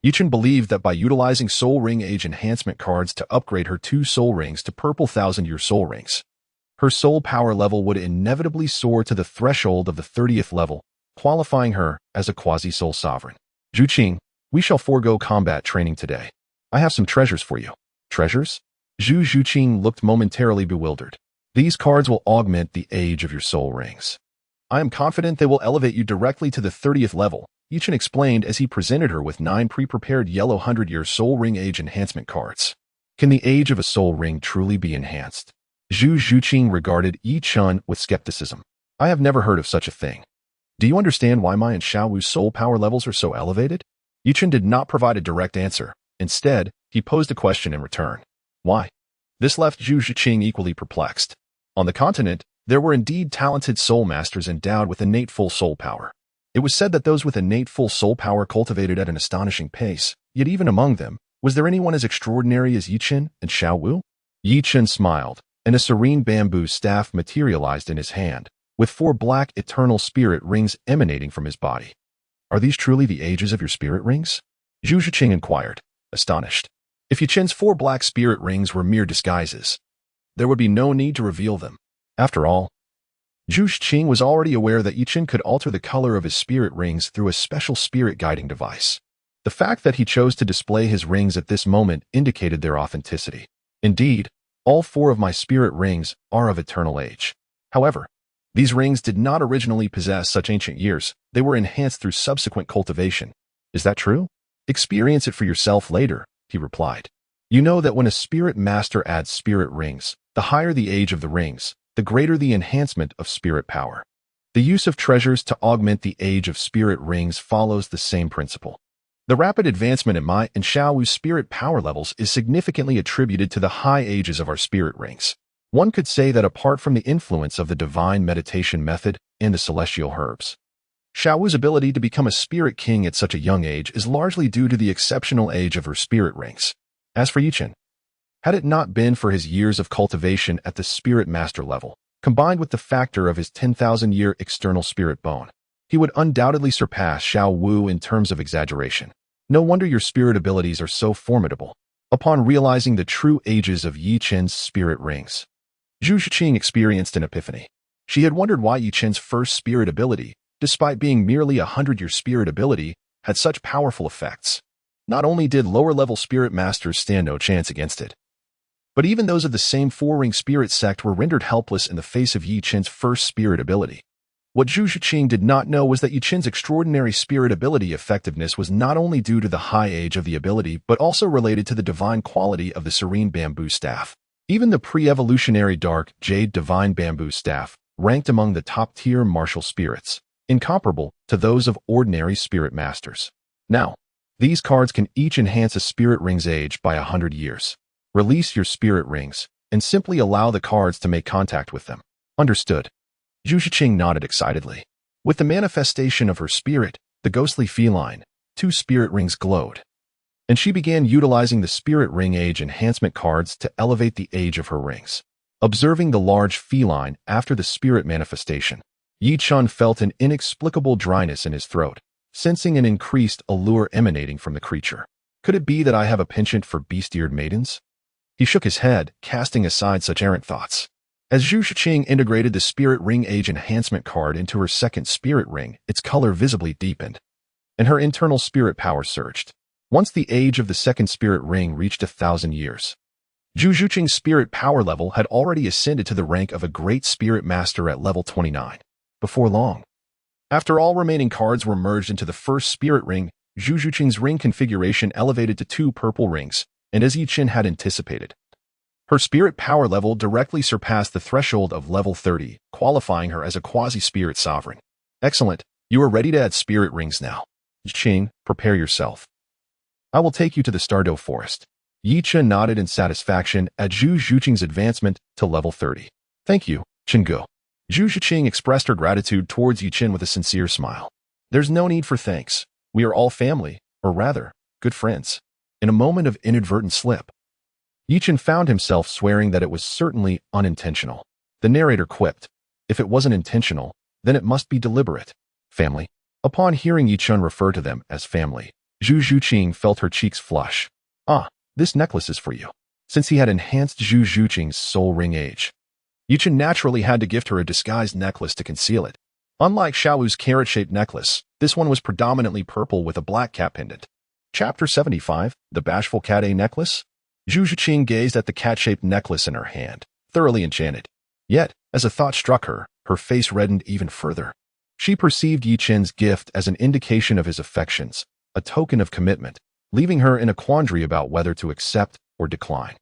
Yuchen believed that by utilizing soul ring age enhancement cards to upgrade her 2 soul rings to purple 1000-year soul rings, her soul power level would inevitably soar to the threshold of the 30th level, qualifying her as a quasi-soul sovereign. Zhuqing, we shall forego combat training today. I have some treasures for you. Treasures? Zhu Zhuqing looked momentarily bewildered. These cards will augment the age of your soul rings. I am confident they will elevate you directly to the 30th level, Yuchen explained as he presented her with 9 pre-prepared yellow 100-year soul ring age enhancement cards. Can the age of a soul ring truly be enhanced? Zhu Zhuqing regarded Yi Chen with skepticism. I have never heard of such a thing. Do you understand why my and Xiaowu's soul power levels are so elevated? Yuchen did not provide a direct answer. Instead, he posed a question in return. Why? This left Zhu Zhuqing equally perplexed. On the continent, there were indeed talented soul masters endowed with innate full soul power. It was said that those with innate full soul power cultivated at an astonishing pace, yet even among them, was there anyone as extraordinary as Yi Chen and Xiaowu? Yi Chen smiled, and a serene bamboo staff materialized in his hand, with 4 black eternal spirit rings emanating from his body. Are these truly the ages of your spirit rings? Zhu Zhuqing inquired, astonished. If Yi Chen's 4 black spirit rings were mere disguises, there would be no need to reveal them. After all, Zhu Zhuqing was already aware that Yi Chen could alter the color of his spirit rings through a special spirit guiding device. The fact that he chose to display his rings at this moment indicated their authenticity. Indeed, all 4 of my spirit rings are of eternal age. However, these rings did not originally possess such ancient years. They were enhanced through subsequent cultivation. Is that true? Experience it for yourself later, he replied. You know that when a spirit master adds spirit rings, the higher the age of the rings, the greater the enhancement of spirit power. The use of treasures to augment the age of spirit rings follows the same principle. The rapid advancement in my and Xiaowu's spirit power levels is significantly attributed to the high ages of our spirit rings. One could say that apart from the influence of the divine meditation method and the celestial herbs, Xiaowu's ability to become a spirit king at such a young age is largely due to the exceptional age of her spirit rings. As for Yi Chen, had it not been for his years of cultivation at the spirit master level, combined with the factor of his 10,000-year external spirit bone, he would undoubtedly surpass Xiaowu in terms of exaggeration. No wonder your spirit abilities are so formidable. Upon realizing the true ages of Yi Chen's spirit rings, Zhu Zhuqing experienced an epiphany. She had wondered why Yi Chen's first spirit ability, despite being merely a 100-year spirit ability, had such powerful effects. Not only did lower-level spirit masters stand no chance against it, but even those of the same 4-ring spirit sect were rendered helpless in the face of Yi Chen's first spirit ability. What Zhu Zhuqing did not know was that Yi Chen's extraordinary spirit ability effectiveness was not only due to the high age of the ability, but also related to the divine quality of the serene bamboo staff. Even the pre-evolutionary dark jade divine bamboo staff ranked among the top-tier martial spirits, incomparable to those of ordinary spirit masters. Now, these cards can each enhance a spirit ring's age by 100 years. Release your spirit rings, and simply allow the cards to make contact with them. Understood. Zhu Zhuqing nodded excitedly. With the manifestation of her spirit, the ghostly feline, 2 spirit rings glowed, and she began utilizing the spirit ring age enhancement cards to elevate the age of her rings. Observing the large feline after the spirit manifestation, Yi Chen felt an inexplicable dryness in his throat, sensing an increased allure emanating from the creature. Could it be that I have a penchant for beast-eared maidens? He shook his head, casting aside such errant thoughts. As Zhu Zhuqing integrated the spirit ring age enhancement card into her second spirit ring, its color visibly deepened, and her internal spirit power surged. Once the age of the second spirit ring reached 1,000 years, Zhu Zhuqing's spirit power level had already ascended to the rank of a great spirit master at level 29. Before long, after all remaining cards were merged into the first spirit ring, Zhu Zhuqing's ring configuration elevated to 2 purple rings, and as Yichen had anticipated, her spirit power level directly surpassed the threshold of level 30, qualifying her as a quasi-spirit sovereign. Excellent. You are ready to add spirit rings now. Yichen, prepare yourself. I will take you to the Stardo Forest. Yichen nodded in satisfaction at Zhu Zhuqing's advancement to level 30. Thank you, Chingu. Zhu Zhuqing expressed her gratitude towards Yichen with a sincere smile. There's no need for thanks. We are all family, or rather, good friends. In a moment of inadvertent slip, Yichen found himself swearing that it was certainly unintentional. The narrator quipped, if it wasn't intentional, then it must be deliberate. Family. Upon hearing Yichen refer to them as family, Zhu Zhuqing felt her cheeks flush. Ah, this necklace is for you. Since he had enhanced Zhu Zhuqing's soul ring age, Yichen naturally had to gift her a disguised necklace to conceal it. Unlike Xiao's carrot-shaped necklace, this one was predominantly purple with a black cat pendant. Chapter 75, The Bashful Cat A Necklace? Zhu Zhuqing gazed at the cat-shaped necklace in her hand, thoroughly enchanted. Yet, as a thought struck her, her face reddened even further. She perceived Yichen's gift as an indication of his affections, a token of commitment, leaving her in a quandary about whether to accept or decline.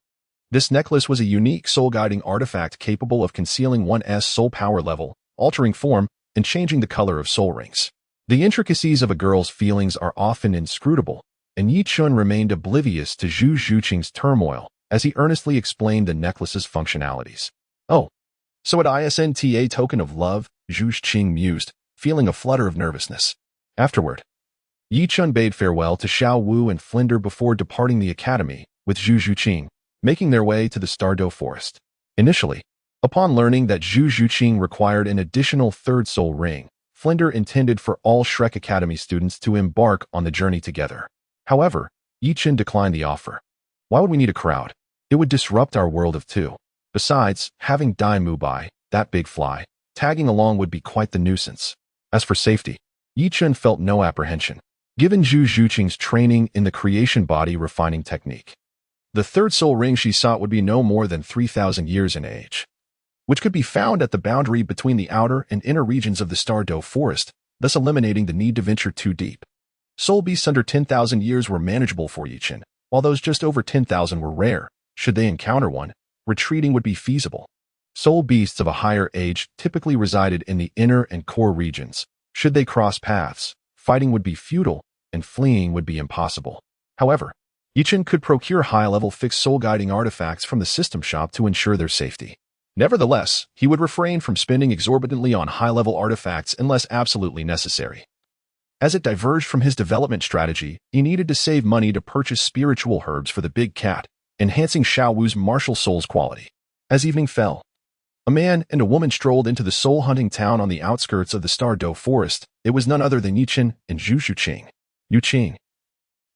This necklace was a unique soul-guiding artifact capable of concealing one's soul power level, altering form, and changing the color of soul rings. The intricacies of a girl's feelings are often inscrutable, and Yichen remained oblivious to Zhu Zhuqing's turmoil as he earnestly explained the necklace's functionalities. Oh, so it isn't a token of love, Zhu Zhuqing mused, feeling a flutter of nervousness. Afterward, Yichen bade farewell to Xiao Wu and Flinder before departing the academy, with Zhu Zhuqing, making their way to the Stardo Forest. Initially, upon learning that Zhu Zhuqing required an additional third soul ring, Flinder intended for all Shrek Academy students to embark on the journey together. However, Yichen declined the offer. Why would we need a crowd? It would disrupt our world of two. Besides, having Dai Mubai, that big fly, tagging along would be quite the nuisance. As for safety, Yichen felt no apprehension, given Zhu Zhuqing's training in the creation body refining technique. The third soul ring she sought would be no more than 3,000 years in age, which could be found at the boundary between the outer and inner regions of the Stardo Forest, thus eliminating the need to venture too deep. Soul beasts under 10,000 years were manageable for Yichen, while those just over 10,000 were rare. Should they encounter one, retreating would be feasible. Soul beasts of a higher age typically resided in the inner and core regions. Should they cross paths, fighting would be futile, and fleeing would be impossible. However, Yichen could procure high-level fixed soul-guiding artifacts from the system shop to ensure their safety. Nevertheless, he would refrain from spending exorbitantly on high-level artifacts unless absolutely necessary. As it diverged from his development strategy, he needed to save money to purchase spiritual herbs for the big cat, enhancing Xiao Wu's martial soul's quality. As evening fell, a man and a woman strolled into the soul-hunting town on the outskirts of the Stardo Forest. It was none other than Yichen and Zhu Zhuqing. Yuqing,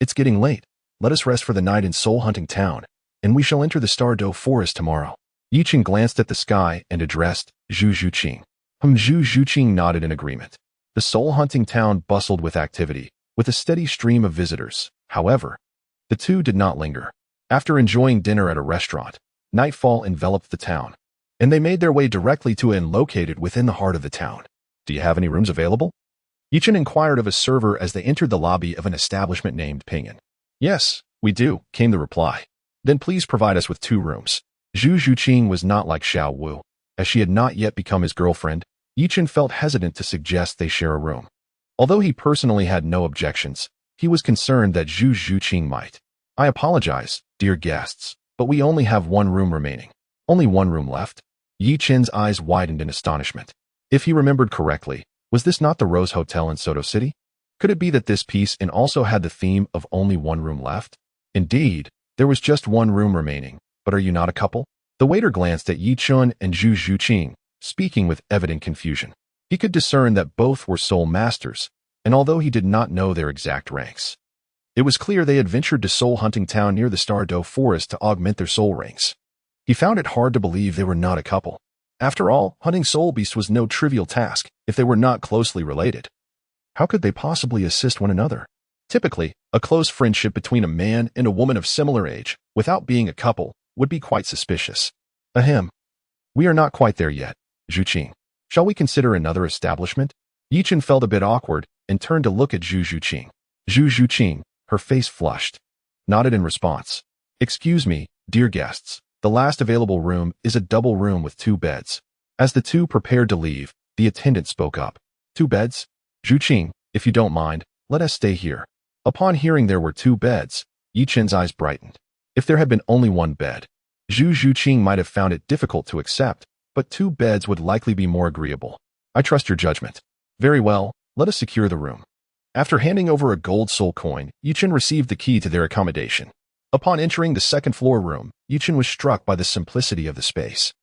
it's getting late. Let us rest for the night in soul-hunting town, and we shall enter the Stardo Forest tomorrow. Yichen glanced at the sky and addressed Zhu Zhuqing. Zhu Zhuqing nodded in agreement. The soul-hunting town bustled with activity, with a steady stream of visitors. However, the two did not linger. After enjoying dinner at a restaurant, nightfall enveloped the town, and they made their way directly to an inn located within the heart of the town. Do you have any rooms available? Yichen inquired of a server as they entered the lobby of an establishment named Pinyin. Yes, we do, came the reply. Then please provide us with 2 rooms. Zhu Zhuqing was not like Xiao Wu. As she had not yet become his girlfriend, Yichen felt hesitant to suggest they share a room. Although he personally had no objections, he was concerned that Zhu Zhuqing might. I apologize, dear guests, but we only have 1 room remaining. Only 1 room left? Yichen's eyes widened in astonishment. If he remembered correctly, was this not the Rose Hotel in Soto City? Could it be that this piece inn also had the theme of only 1 room left? Indeed, there was just 1 room remaining, but are you not a couple? The waiter glanced at Yichen and Zhu Zhuqing, speaking with evident confusion. He could discern that both were soul masters, and although he did not know their exact ranks, it was clear they had ventured to soul-hunting town near the Stardo Forest to augment their soul rings. He found it hard to believe they were not a couple. After all, hunting soul beasts was no trivial task if they were not closely related. How could they possibly assist one another? Typically, A close friendship between a man and a woman of similar age, without being a couple, would be quite suspicious. Ahem. We are not quite there yet, Zhu Qing. Shall we consider another establishment? Yichen felt a bit awkward and turned to look at Zhu Zhuqing. Zhu Zhuqing, her face flushed, nodded in response. Excuse me, dear guests. The last available room is a double room with 2 beds. As the two prepared to leave, the attendant spoke up. 2 beds? Zhuqing, if you don't mind, let us stay here. Upon hearing there were 2 beds, Yichen's eyes brightened. If there had been only 1 bed, Zhu Zhuqing might have found it difficult to accept, but 2 beds would likely be more agreeable. I trust your judgment. Very well, let us secure the room. After handing over a gold soul coin, Yichen received the key to their accommodation. Upon entering the second-floor room, Yichen was struck by the simplicity of the space.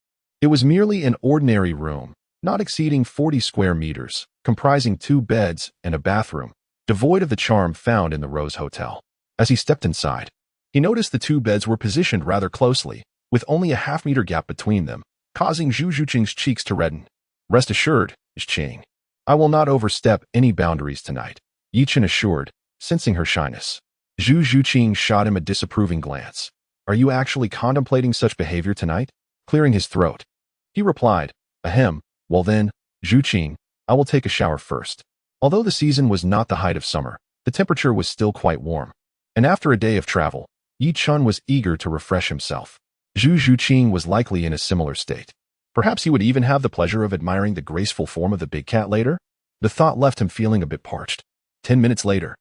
It was merely an ordinary room, not exceeding 40 square meters, comprising 2 beds and a bathroom, devoid of the charm found in the Rose Hotel. As he stepped inside, he noticed the 2 beds were positioned rather closely, with only a half-meter gap between them, causing Zhu Zhuqing's cheeks to redden. Rest assured, Qing, I will not overstep any boundaries tonight, Yichen assured, sensing her shyness. Zhu Zhuqing shot him a disapproving glance. Are you actually contemplating such behavior tonight? Clearing his throat, he replied, Ahem, well then, Zhuqing, I will take a shower first. Although the season was not the height of summer, the temperature was still quite warm. And after a day of travel, Yi Chun was eager to refresh himself. Zhu Zhuqing was likely in a similar state. Perhaps he would even have the pleasure of admiring the graceful form of the big cat later? The thought left him feeling a bit parched. 10 minutes later,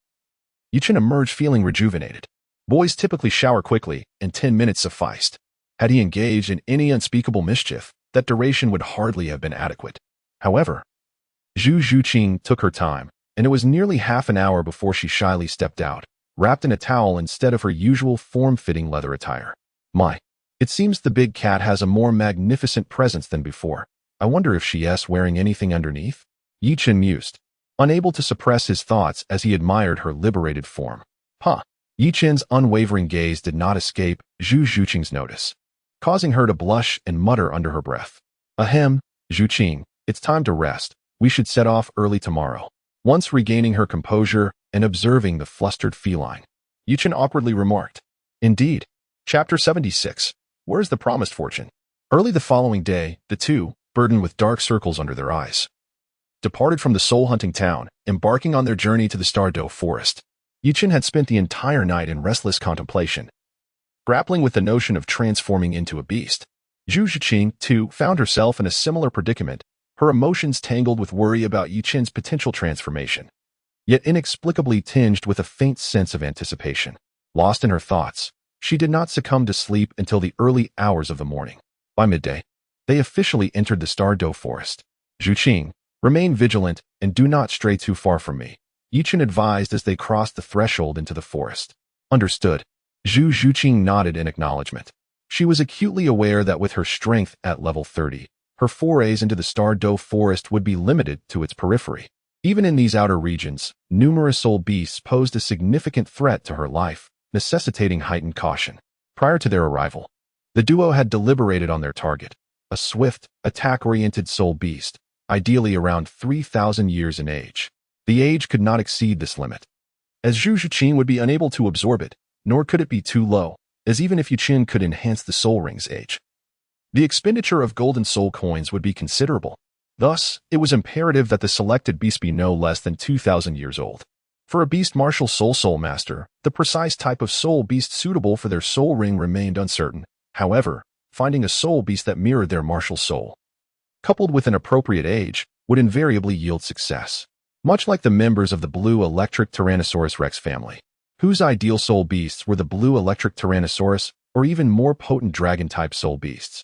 Yi Chun emerged feeling rejuvenated. Boys typically shower quickly, and 10 minutes sufficed. Had he engaged in any unspeakable mischief, that duration would hardly have been adequate. However, Zhu Zhuqing took her time, and it was nearly half an hour before she shyly stepped out, wrapped in a towel instead of her usual form-fitting leather attire. My, it seems the big cat has a more magnificent presence than before. I wonder if she's wearing anything underneath? Yichen mused, unable to suppress his thoughts as he admired her liberated form. Yichen's unwavering gaze did not escape Zhu Zhuqing's notice, causing her to blush and mutter under her breath. Ahem, Zhuqing, it's time to rest. We should set off early tomorrow. Once regaining her composure and observing the flustered feline, Yichen awkwardly remarked. Indeed. Chapter 76. Where's the promised fortune? Early the following day, the two, burdened with dark circles under their eyes, departed from the soul-hunting town, embarking on their journey to the Stardo Forest. Yichen had spent the entire night in restless contemplation, grappling with the notion of transforming into a beast. Zhu Zhuqing, too, found herself in a similar predicament, her emotions tangled with worry about Yichen's potential transformation, yet inexplicably tinged with a faint sense of anticipation. Lost in her thoughts, she did not succumb to sleep until the early hours of the morning. By midday, they officially entered the Stardo Forest. Zhuqing, remain vigilant and do not stray too far from me, Yichen advised as they crossed the threshold into the forest. Understood. Zhu Zhuqing nodded in acknowledgement. She was acutely aware that with her strength at level 30, her forays into the Stardo Forest would be limited to its periphery. Even in these outer regions, numerous soul beasts posed a significant threat to her life, necessitating heightened caution. Prior to their arrival, the duo had deliberated on their target, a swift, attack-oriented soul beast, ideally around 3,000 years in age. The age could not exceed this limit, as Zhu Zhuqing would be unable to absorb it, nor could it be too low, as even if Yichen could enhance the soul ring's age, the expenditure of golden soul coins would be considerable. Thus, it was imperative that the selected beast be no less than 2,000 years old. For a beast martial soul master, the precise type of soul beast suitable for their soul ring remained uncertain. However, finding a soul beast that mirrored their martial soul, coupled with an appropriate age, would invariably yield success. Much like the members of the blue electric Tyrannosaurus Rex family, whose ideal soul beasts were the blue electric Tyrannosaurus or even more potent dragon-type soul beasts.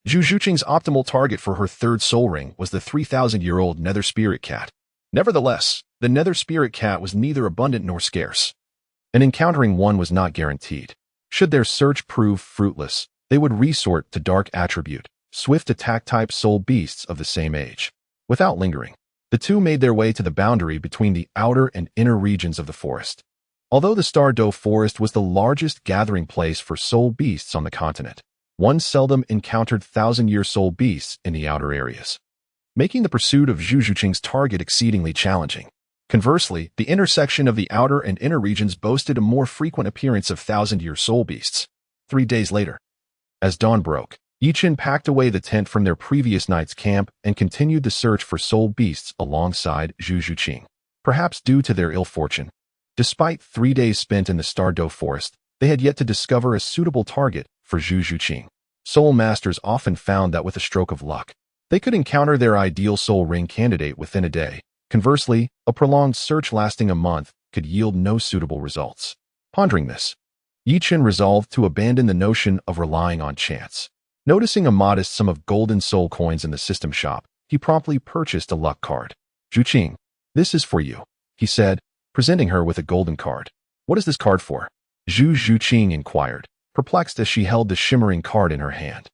Zhu Zhuqing's optimal target for her third soul ring was the 3,000-year-old Nether Spirit Cat. Nevertheless, the Nether Spirit Cat was neither abundant nor scarce, and encountering one was not guaranteed. Should their search prove fruitless, they would resort to dark attribute, swift attack-type soul beasts of the same age. Without lingering, the two made their way to the boundary between the outer and inner regions of the forest. Although the Stardo Forest was the largest gathering place for soul beasts on the continent, one seldom encountered 1,000-year soul beasts in the outer areas, making the pursuit of Zhu Zhuqing's target exceedingly challenging. Conversely, the intersection of the outer and inner regions boasted a more frequent appearance of thousand-year soul beasts. 3 days later, as dawn broke, Yichin packed away the tent from their previous night's camp and continued the search for soul beasts alongside Zhu Zhuqing. Perhaps due to their ill fortune, despite 3 days spent in the Stardo Forest, they had yet to discover a suitable target for Zhu Zhuqing. Soul masters often found that with a stroke of luck, they could encounter their ideal soul ring candidate within a day. Conversely, a prolonged search lasting a month could yield no suitable results. Pondering this, Yichin resolved to abandon the notion of relying on chance. Noticing a modest sum of golden soul coins in the system shop, he promptly purchased a luck card. Zhuqing, this is for you, he said, presenting her with a golden card. What is this card for? Zhu Zhuqing inquired, perplexed as she held the shimmering card in her hand.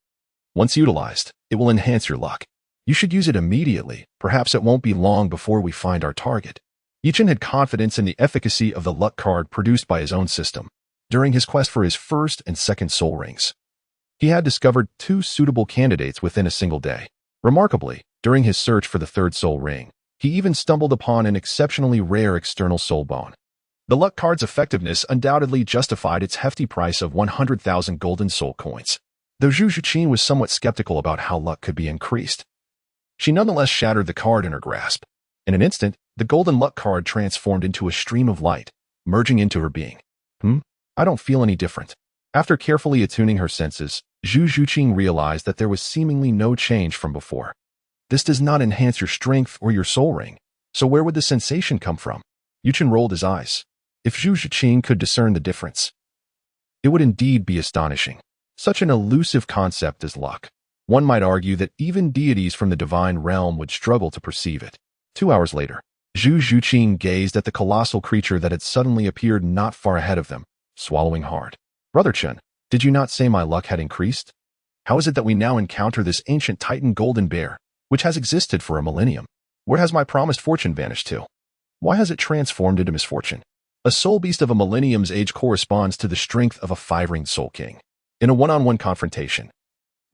Once utilized, it will enhance your luck. You should use it immediately. Perhaps it won't be long before we find our target. Yichin had confidence in the efficacy of the luck card produced by his own system. During his quest for his first and second soul rings, he had discovered 2 suitable candidates within a single day. Remarkably, during his search for the third soul ring, he even stumbled upon an exceptionally rare external soul bone. The luck card's effectiveness undoubtedly justified its hefty price of 100,000 golden soul coins. Though Zhu Zhuqing was somewhat skeptical about how luck could be increased, she nonetheless shattered the card in her grasp. In an instant, the golden luck card transformed into a stream of light, merging into her being. I don't feel any different. After carefully attuning her senses, Zhu Zhuqing realized that there was seemingly no change from before. This does not enhance your strength or your soul ring, so where would the sensation come from? Yichin rolled his eyes. If Zhu Zhuqing could discern the difference, it would indeed be astonishing. Such an elusive concept as luck. One might argue that even deities from the divine realm would struggle to perceive it. 2 hours later, Zhu Zhuqing gazed at the colossal creature that had suddenly appeared not far ahead of them, swallowing hard. Brother Chen, did you not say my luck had increased? How is it that we now encounter this ancient Titan golden bear, which has existed for a millennium? Where has my promised fortune vanished to? Why has it transformed into misfortune? A soul beast of a millennium's age corresponds to the strength of a 5-ringed soul king. In a one-on-one confrontation,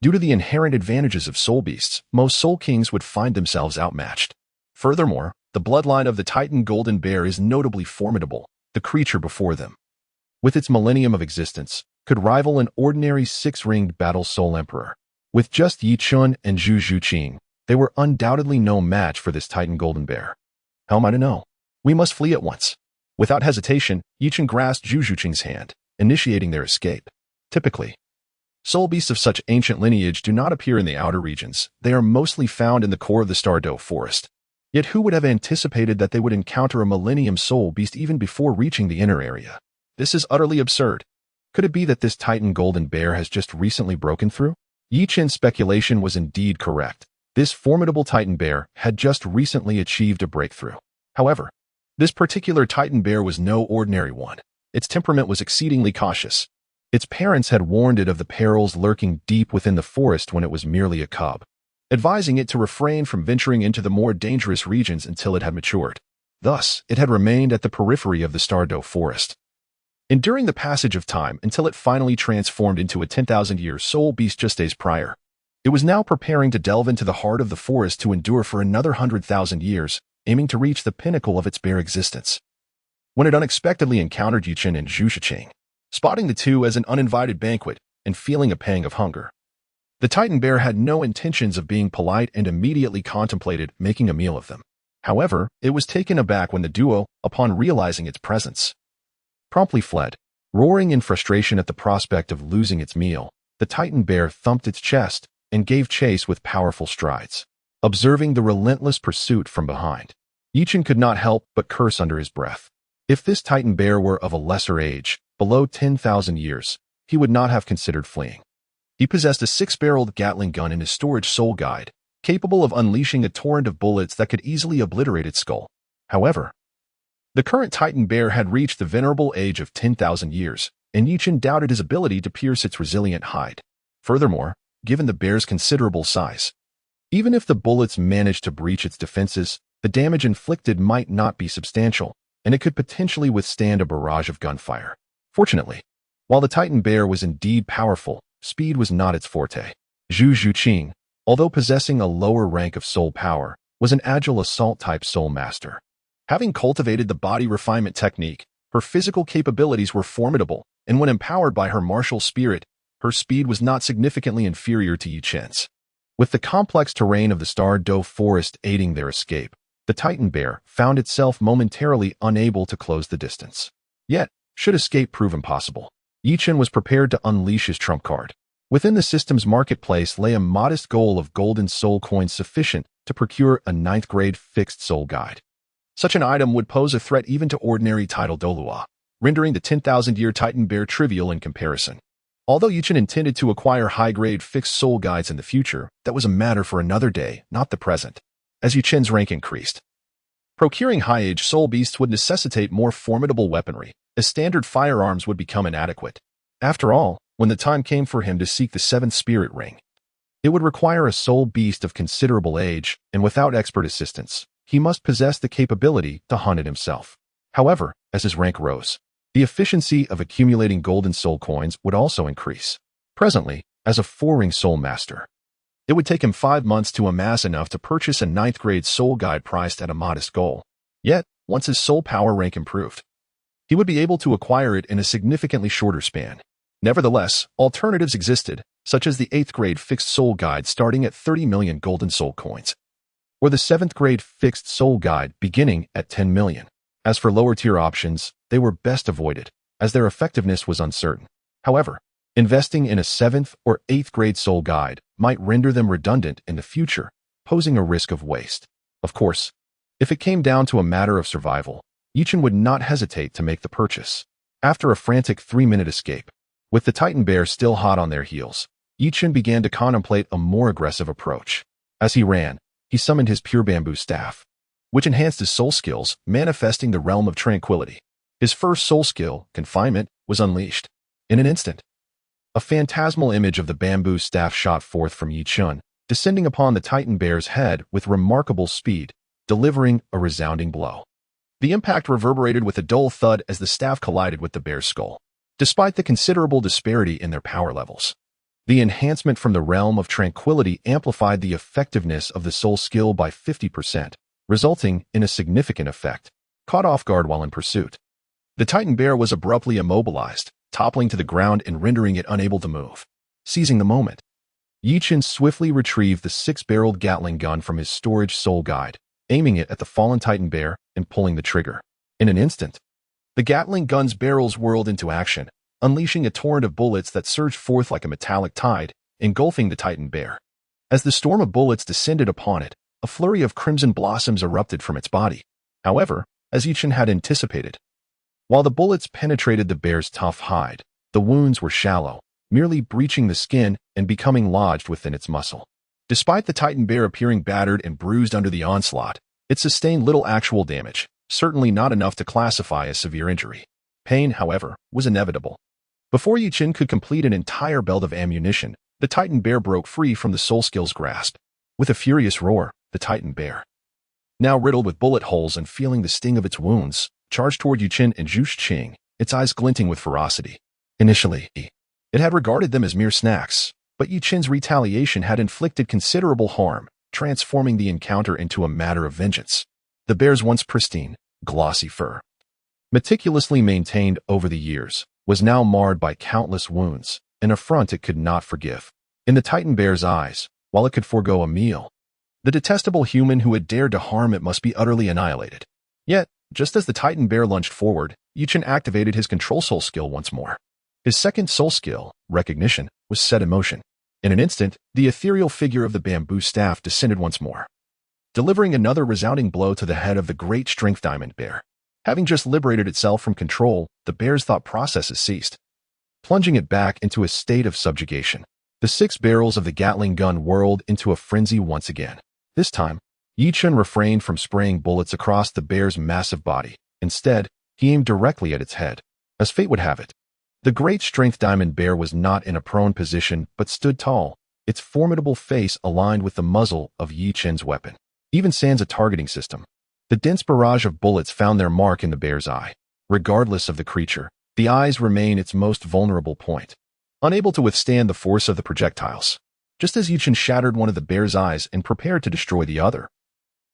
due to the inherent advantages of soul beasts, most soul kings would find themselves outmatched. Furthermore, the bloodline of the Titan golden bear is notably formidable. The creature before them, with its millennium of existence, could rival an ordinary 6-ringed battle soul emperor. With just Yichin and Zhu Zhuqing, they were undoubtedly no match for this Titan golden bear. How am I to know? We must flee at once. Without hesitation, Yichin grasped Zhu Zhuqing's hand, initiating their escape. Typically, soul beasts of such ancient lineage do not appear in the outer regions. They are mostly found in the core of the Stardo Forest. Yet who would have anticipated that they would encounter a millennium soul beast even before reaching the inner area? This is utterly absurd. Could it be that this Titan golden bear has just recently broken through? Yichin's speculation was indeed correct. This formidable Titan bear had just recently achieved a breakthrough. However, this particular Titan bear was no ordinary one. Its temperament was exceedingly cautious. Its parents had warned it of the perils lurking deep within the forest when it was merely a cub, advising it to refrain from venturing into the more dangerous regions until it had matured. Thus, it had remained at the periphery of the Stardo Forest, enduring the passage of time until it finally transformed into a 10,000-year soul beast just days prior. It was now preparing to delve into the heart of the forest to endure for another 100,000 years, aiming to reach the pinnacle of its bare existence. When it unexpectedly encountered Yichin and Zhu Zhuqing, spotting the two as an uninvited banquet and feeling a pang of hunger, the Titan bear had no intentions of being polite and immediately contemplated making a meal of them. However, it was taken aback when the duo, upon realizing its presence, promptly fled. Roaring in frustration at the prospect of losing its meal, the Titan bear thumped its chest and gave chase with powerful strides. Observing the relentless pursuit from behind, Yichin could not help but curse under his breath. If this Titan bear were of a lesser age, below 10,000 years, he would not have considered fleeing. He possessed a 6-barreled Gatling gun in his storage soul guide, capable of unleashing a torrent of bullets that could easily obliterate its skull. However, the current Titan bear had reached the venerable age of 10,000 years, and Yichin doubted his ability to pierce its resilient hide. Furthermore, given the bear's considerable size, even if the bullets managed to breach its defenses, the damage inflicted might not be substantial, and it could potentially withstand a barrage of gunfire. Fortunately, while the Titan bear was indeed powerful, speed was not its forte. Zhu Zhuqing, although possessing a lower rank of soul power, was an agile assault-type soul master. Having cultivated the body refinement technique, her physical capabilities were formidable, and when empowered by her martial spirit, her speed was not significantly inferior to Yuchen's. With the complex terrain of the Stardo Forest aiding their escape, the Titan bear found itself momentarily unable to close the distance. Yet, should escape prove impossible, Yichen was prepared to unleash his trump card. Within the system's marketplace lay a modest goal of golden soul coins sufficient to procure a 9th-grade fixed soul guide. Such an item would pose a threat even to ordinary title Douluo, rendering the 10,000-year Titan bear trivial in comparison. Although Yichen intended to acquire high-grade fixed soul guides in the future, that was a matter for another day, not the present. As Yuchen's rank increased, procuring high-age soul beasts would necessitate more formidable weaponry, as standard firearms would become inadequate. After all, when the time came for him to seek the 7th spirit ring, it would require a soul beast of considerable age, and without expert assistance, he must possess the capability to hunt it himself. However, as his rank rose, the efficiency of accumulating golden soul coins would also increase. Presently, as a 4-ring soul master, it would take him 5 months to amass enough to purchase a 9th-grade soul guide priced at a modest goal. Yet, once his soul power rank improved, he would be able to acquire it in a significantly shorter span. Nevertheless, alternatives existed, such as the 8th-grade fixed soul guide starting at 30 million golden soul coins, or the 7th-grade fixed soul guide beginning at 10 million. As for lower-tier options, they were best avoided, as their effectiveness was uncertain. However, investing in a 7th or 8th-grade soul guide might render them redundant in the future, posing a risk of waste. Of course, if it came down to a matter of survival, Yichen would not hesitate to make the purchase. After a frantic 3-minute escape, with the Titan bear still hot on their heels, Yichen began to contemplate a more aggressive approach. As he ran, he summoned his pure bamboo staff, which enhanced his soul skills, manifesting the realm of tranquility. His first soul skill, confinement, was unleashed. In an instant, a phantasmal image of the bamboo staff shot forth from Yichen, descending upon the Titan bear's head with remarkable speed, delivering a resounding blow. The impact reverberated with a dull thud as the staff collided with the bear's skull. Despite the considerable disparity in their power levels, the enhancement from the realm of tranquility amplified the effectiveness of the soul skill by 50%, resulting in a significant effect. Caught off guard while in pursuit, the Titan bear was abruptly immobilized, toppling to the ground and rendering it unable to move. Seizing the moment, Yichen swiftly retrieved the 6-barreled Gatling gun from his storage soul guide, aiming it at the fallen Titan bear and pulling the trigger. In an instant, the Gatling gun's barrels whirled into action, unleashing a torrent of bullets that surged forth like a metallic tide, engulfing the Titan bear. As the storm of bullets descended upon it, a flurry of crimson blossoms erupted from its body. However, as Yichen had anticipated, while the bullets penetrated the bear's tough hide, the wounds were shallow, merely breaching the skin and becoming lodged within its muscle. Despite the Titan bear appearing battered and bruised under the onslaught, it sustained little actual damage, certainly not enough to classify as severe injury. Pain, however, was inevitable. Before Yichen could complete an entire belt of ammunition, the Titan bear broke free from the soul skill's grasp. With a furious roar, the Titan bear, now riddled with bullet holes and feeling the sting of its wounds, charged toward Yichen and Zhu Qing, its eyes glinting with ferocity. Initially, it had regarded them as mere snacks, but Yichen's retaliation had inflicted considerable harm, transforming the encounter into a matter of vengeance. The bear's once pristine, glossy fur, meticulously maintained over the years, was now marred by countless wounds, an affront it could not forgive. In the Titan bear's eyes, while it could forego a meal, the detestable human who had dared to harm it must be utterly annihilated. Yet, just as the Titan bear lunged forward, Yichen activated his control soul skill once more. His second soul skill, recognition, was set in motion. In an instant, the ethereal figure of the bamboo staff descended once more, delivering another resounding blow to the head of the great strength diamond bear. Having just liberated itself from control, the bear's thought processes ceased, plunging it back into a state of subjugation. The 6 barrels of the Gatling gun whirled into a frenzy once again. This time, Yichen refrained from spraying bullets across the bear's massive body. Instead, he aimed directly at its head. As fate would have it, the great strength diamond bear was not in a prone position but stood tall, its formidable face aligned with the muzzle of Yichen's weapon. Even sans a targeting system, the dense barrage of bullets found their mark in the bear's eye. Regardless of the creature, the eyes remain its most vulnerable point, unable to withstand the force of the projectiles. Just as Yichen shattered one of the bear's eyes and prepared to destroy the other,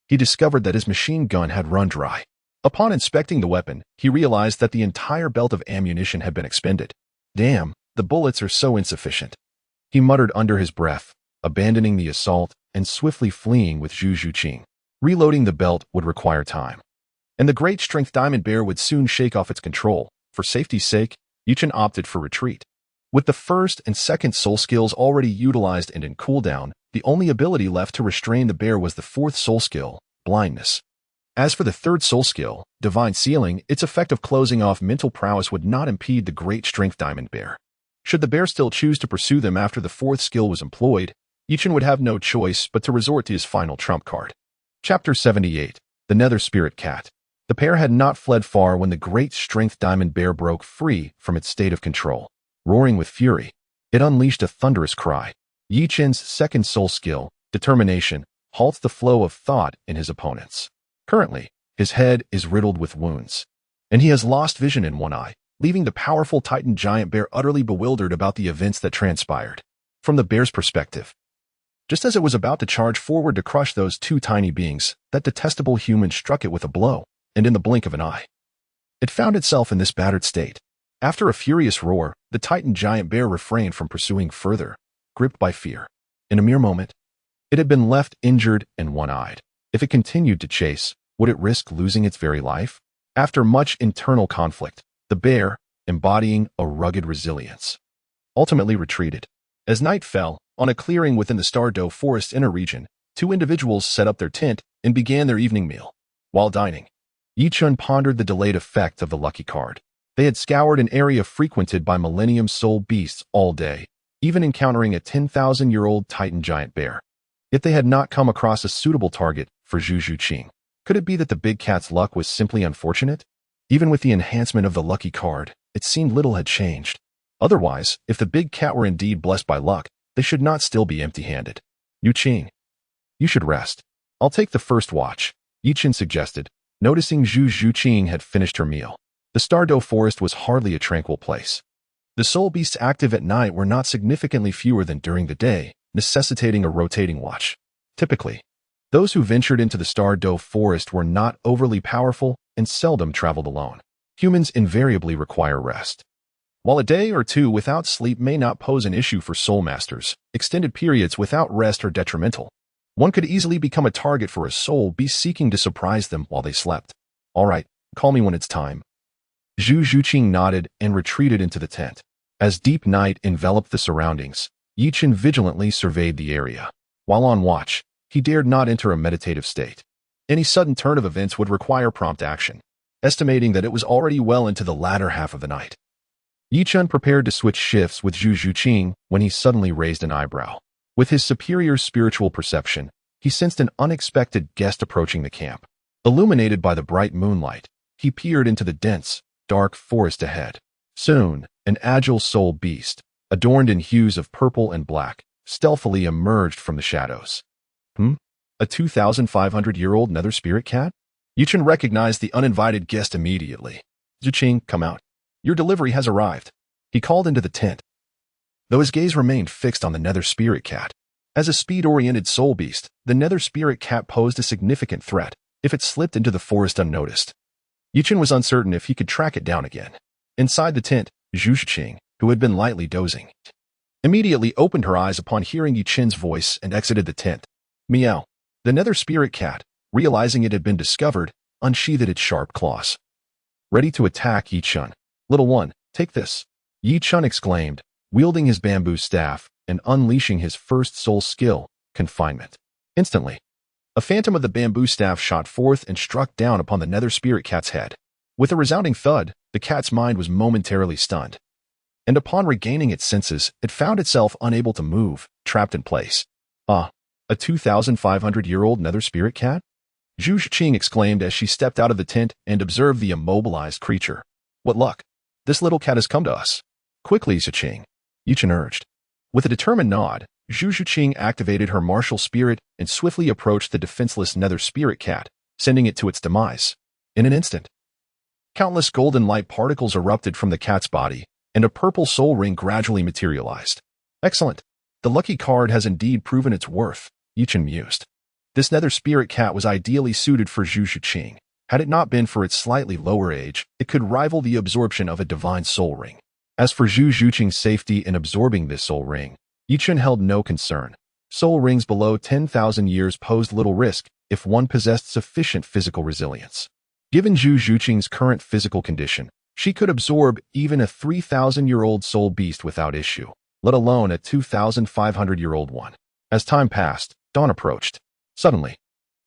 he discovered that his machine gun had run dry. Upon inspecting the weapon, he realized that the entire belt of ammunition had been expended. Damn, the bullets are so insufficient. He muttered under his breath, abandoning the assault and swiftly fleeing with Zhu Zhuqing. Reloading the belt would require time, and the great strength diamond bear would soon shake off its control. For safety's sake, Yichen opted for retreat. With the first and second soul skills already utilized and in cooldown, the only ability left to restrain the bear was the fourth soul skill, blindness. As for the third soul skill, divine sealing, its effect of closing off mental prowess would not impede the great strength diamond bear. Should the bear still choose to pursue them after the fourth skill was employed, Yichen would have no choice but to resort to his final trump card. Chapter 78. The Nether Spirit Cat. The pair had not fled far when the great strength diamond bear broke free from its state of control. Roaring with fury, it unleashed a thunderous cry. Yichen's second soul skill, determination, halts the flow of thought in his opponents. Currently, his head is riddled with wounds, and he has lost vision in one eye, leaving the powerful Titan giant bear utterly bewildered about the events that transpired. From the bear's perspective, just as it was about to charge forward to crush those two tiny beings, that detestable human struck it with a blow, and in the blink of an eye, it found itself in this battered state. After a furious roar, the Titan giant bear refrained from pursuing further, gripped by fear. In a mere moment, it had been left injured and one-eyed. If it continued to chase, would it risk losing its very life? After much internal conflict, the bear, embodying a rugged resilience, ultimately retreated. As night fell, on a clearing within the Stardo Forest inner region, two individuals set up their tent and began their evening meal. While dining, Yichen pondered the delayed effect of the lucky card. They had scoured an area frequented by Millennium Soul beasts all day, even encountering a 10,000-year-old Titan giant bear. Yet they had not come across a suitable target for Zhu Zhuqing. Could it be that the big cat's luck was simply unfortunate? Even with the enhancement of the lucky card, it seemed little had changed. Otherwise, if the big cat were indeed blessed by luck, they should not still be empty-handed. Yuqing, you should rest. I'll take the first watch, Yichen suggested, noticing Zhu Zhuqing had finished her meal. The Stardo Forest was hardly a tranquil place. The soul beasts active at night were not significantly fewer than during the day, necessitating a rotating watch. Typically, those who ventured into the Stardo Forest were not overly powerful and seldom traveled alone. Humans invariably require rest. While a day or two without sleep may not pose an issue for soul masters, extended periods without rest are detrimental. One could easily become a target for a soul beast seeking to surprise them while they slept. All right, call me when it's time. Zhu Zhuqing nodded and retreated into the tent. As deep night enveloped the surroundings, Yichen vigilantly surveyed the area. While on watch, he dared not enter a meditative state. Any sudden turn of events would require prompt action. Estimating that it was already well into the latter half of the night, Yichen prepared to switch shifts with Zhu Zhuqing when he suddenly raised an eyebrow. With his superior spiritual perception, he sensed an unexpected guest approaching the camp. Illuminated by the bright moonlight, he peered into the dense, dark forest ahead. Soon, an agile soul beast, adorned in hues of purple and black, stealthily emerged from the shadows. A 2,500-year-old nether spirit cat? Yichen recognized the uninvited guest immediately. Zhuqing, come out. Your delivery has arrived. He called into the tent, though his gaze remained fixed on the nether spirit cat. As a speed-oriented soul beast, the nether spirit cat posed a significant threat if it slipped into the forest unnoticed. Yichen was uncertain if he could track it down again. Inside the tent, Zhu Zhuqing, who had been lightly dozing, immediately opened her eyes upon hearing Yichen's voice and exited the tent. Meow. The nether spirit cat, realizing it had been discovered, unsheathed its sharp claws, ready to attack Yichen. Little one, take this, Yichen exclaimed, wielding his bamboo staff and unleashing his first soul skill, confinement. Instantly, a phantom of the bamboo staff shot forth and struck down upon the nether spirit cat's head. With a resounding thud, the cat's mind was momentarily stunned, and upon regaining its senses, it found itself unable to move, trapped in place. A 2,500-year-old nether spirit cat? Zhu Zhuqing exclaimed as she stepped out of the tent and observed the immobilized creature. What luck! This little cat has come to us. Quickly, Zhuqing, Yichen urged. With a determined nod, Zhu Zhuqing activated her martial spirit and swiftly approached the defenseless nether spirit cat, sending it to its demise. In an instant, countless golden light particles erupted from the cat's body, and a purple soul ring gradually materialized. Excellent. The lucky card has indeed proven its worth, Yichen mused. This nether spirit cat was ideally suited for Zhu Zhuqing. Had it not been for its slightly lower age, it could rival the absorption of a divine soul ring. As for Zhu Zhuqing's safety in absorbing this soul ring, Yichen held no concern. Soul rings below 10,000 years posed little risk if one possessed sufficient physical resilience. Given Zhu Zhuqing's current physical condition, she could absorb even a 3,000-year-old soul beast without issue, let alone a 2,500-year-old one. As time passed, dawn approached. Suddenly,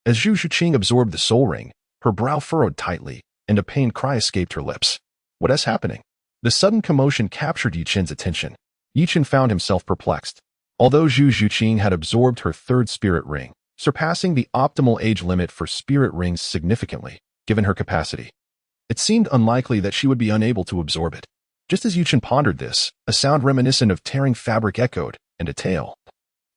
as Zhu Zhuqing absorbed the soul ring, her brow furrowed tightly, and a pained cry escaped her lips. What is happening? The sudden commotion captured Yichen's attention. Yichen found himself perplexed. Although Zhu Zhuqing had absorbed her third spirit ring, surpassing the optimal age limit for spirit rings significantly, given her capacity, it seemed unlikely that she would be unable to absorb it. Just as Yichen pondered this, a sound reminiscent of tearing fabric echoed, and a tail,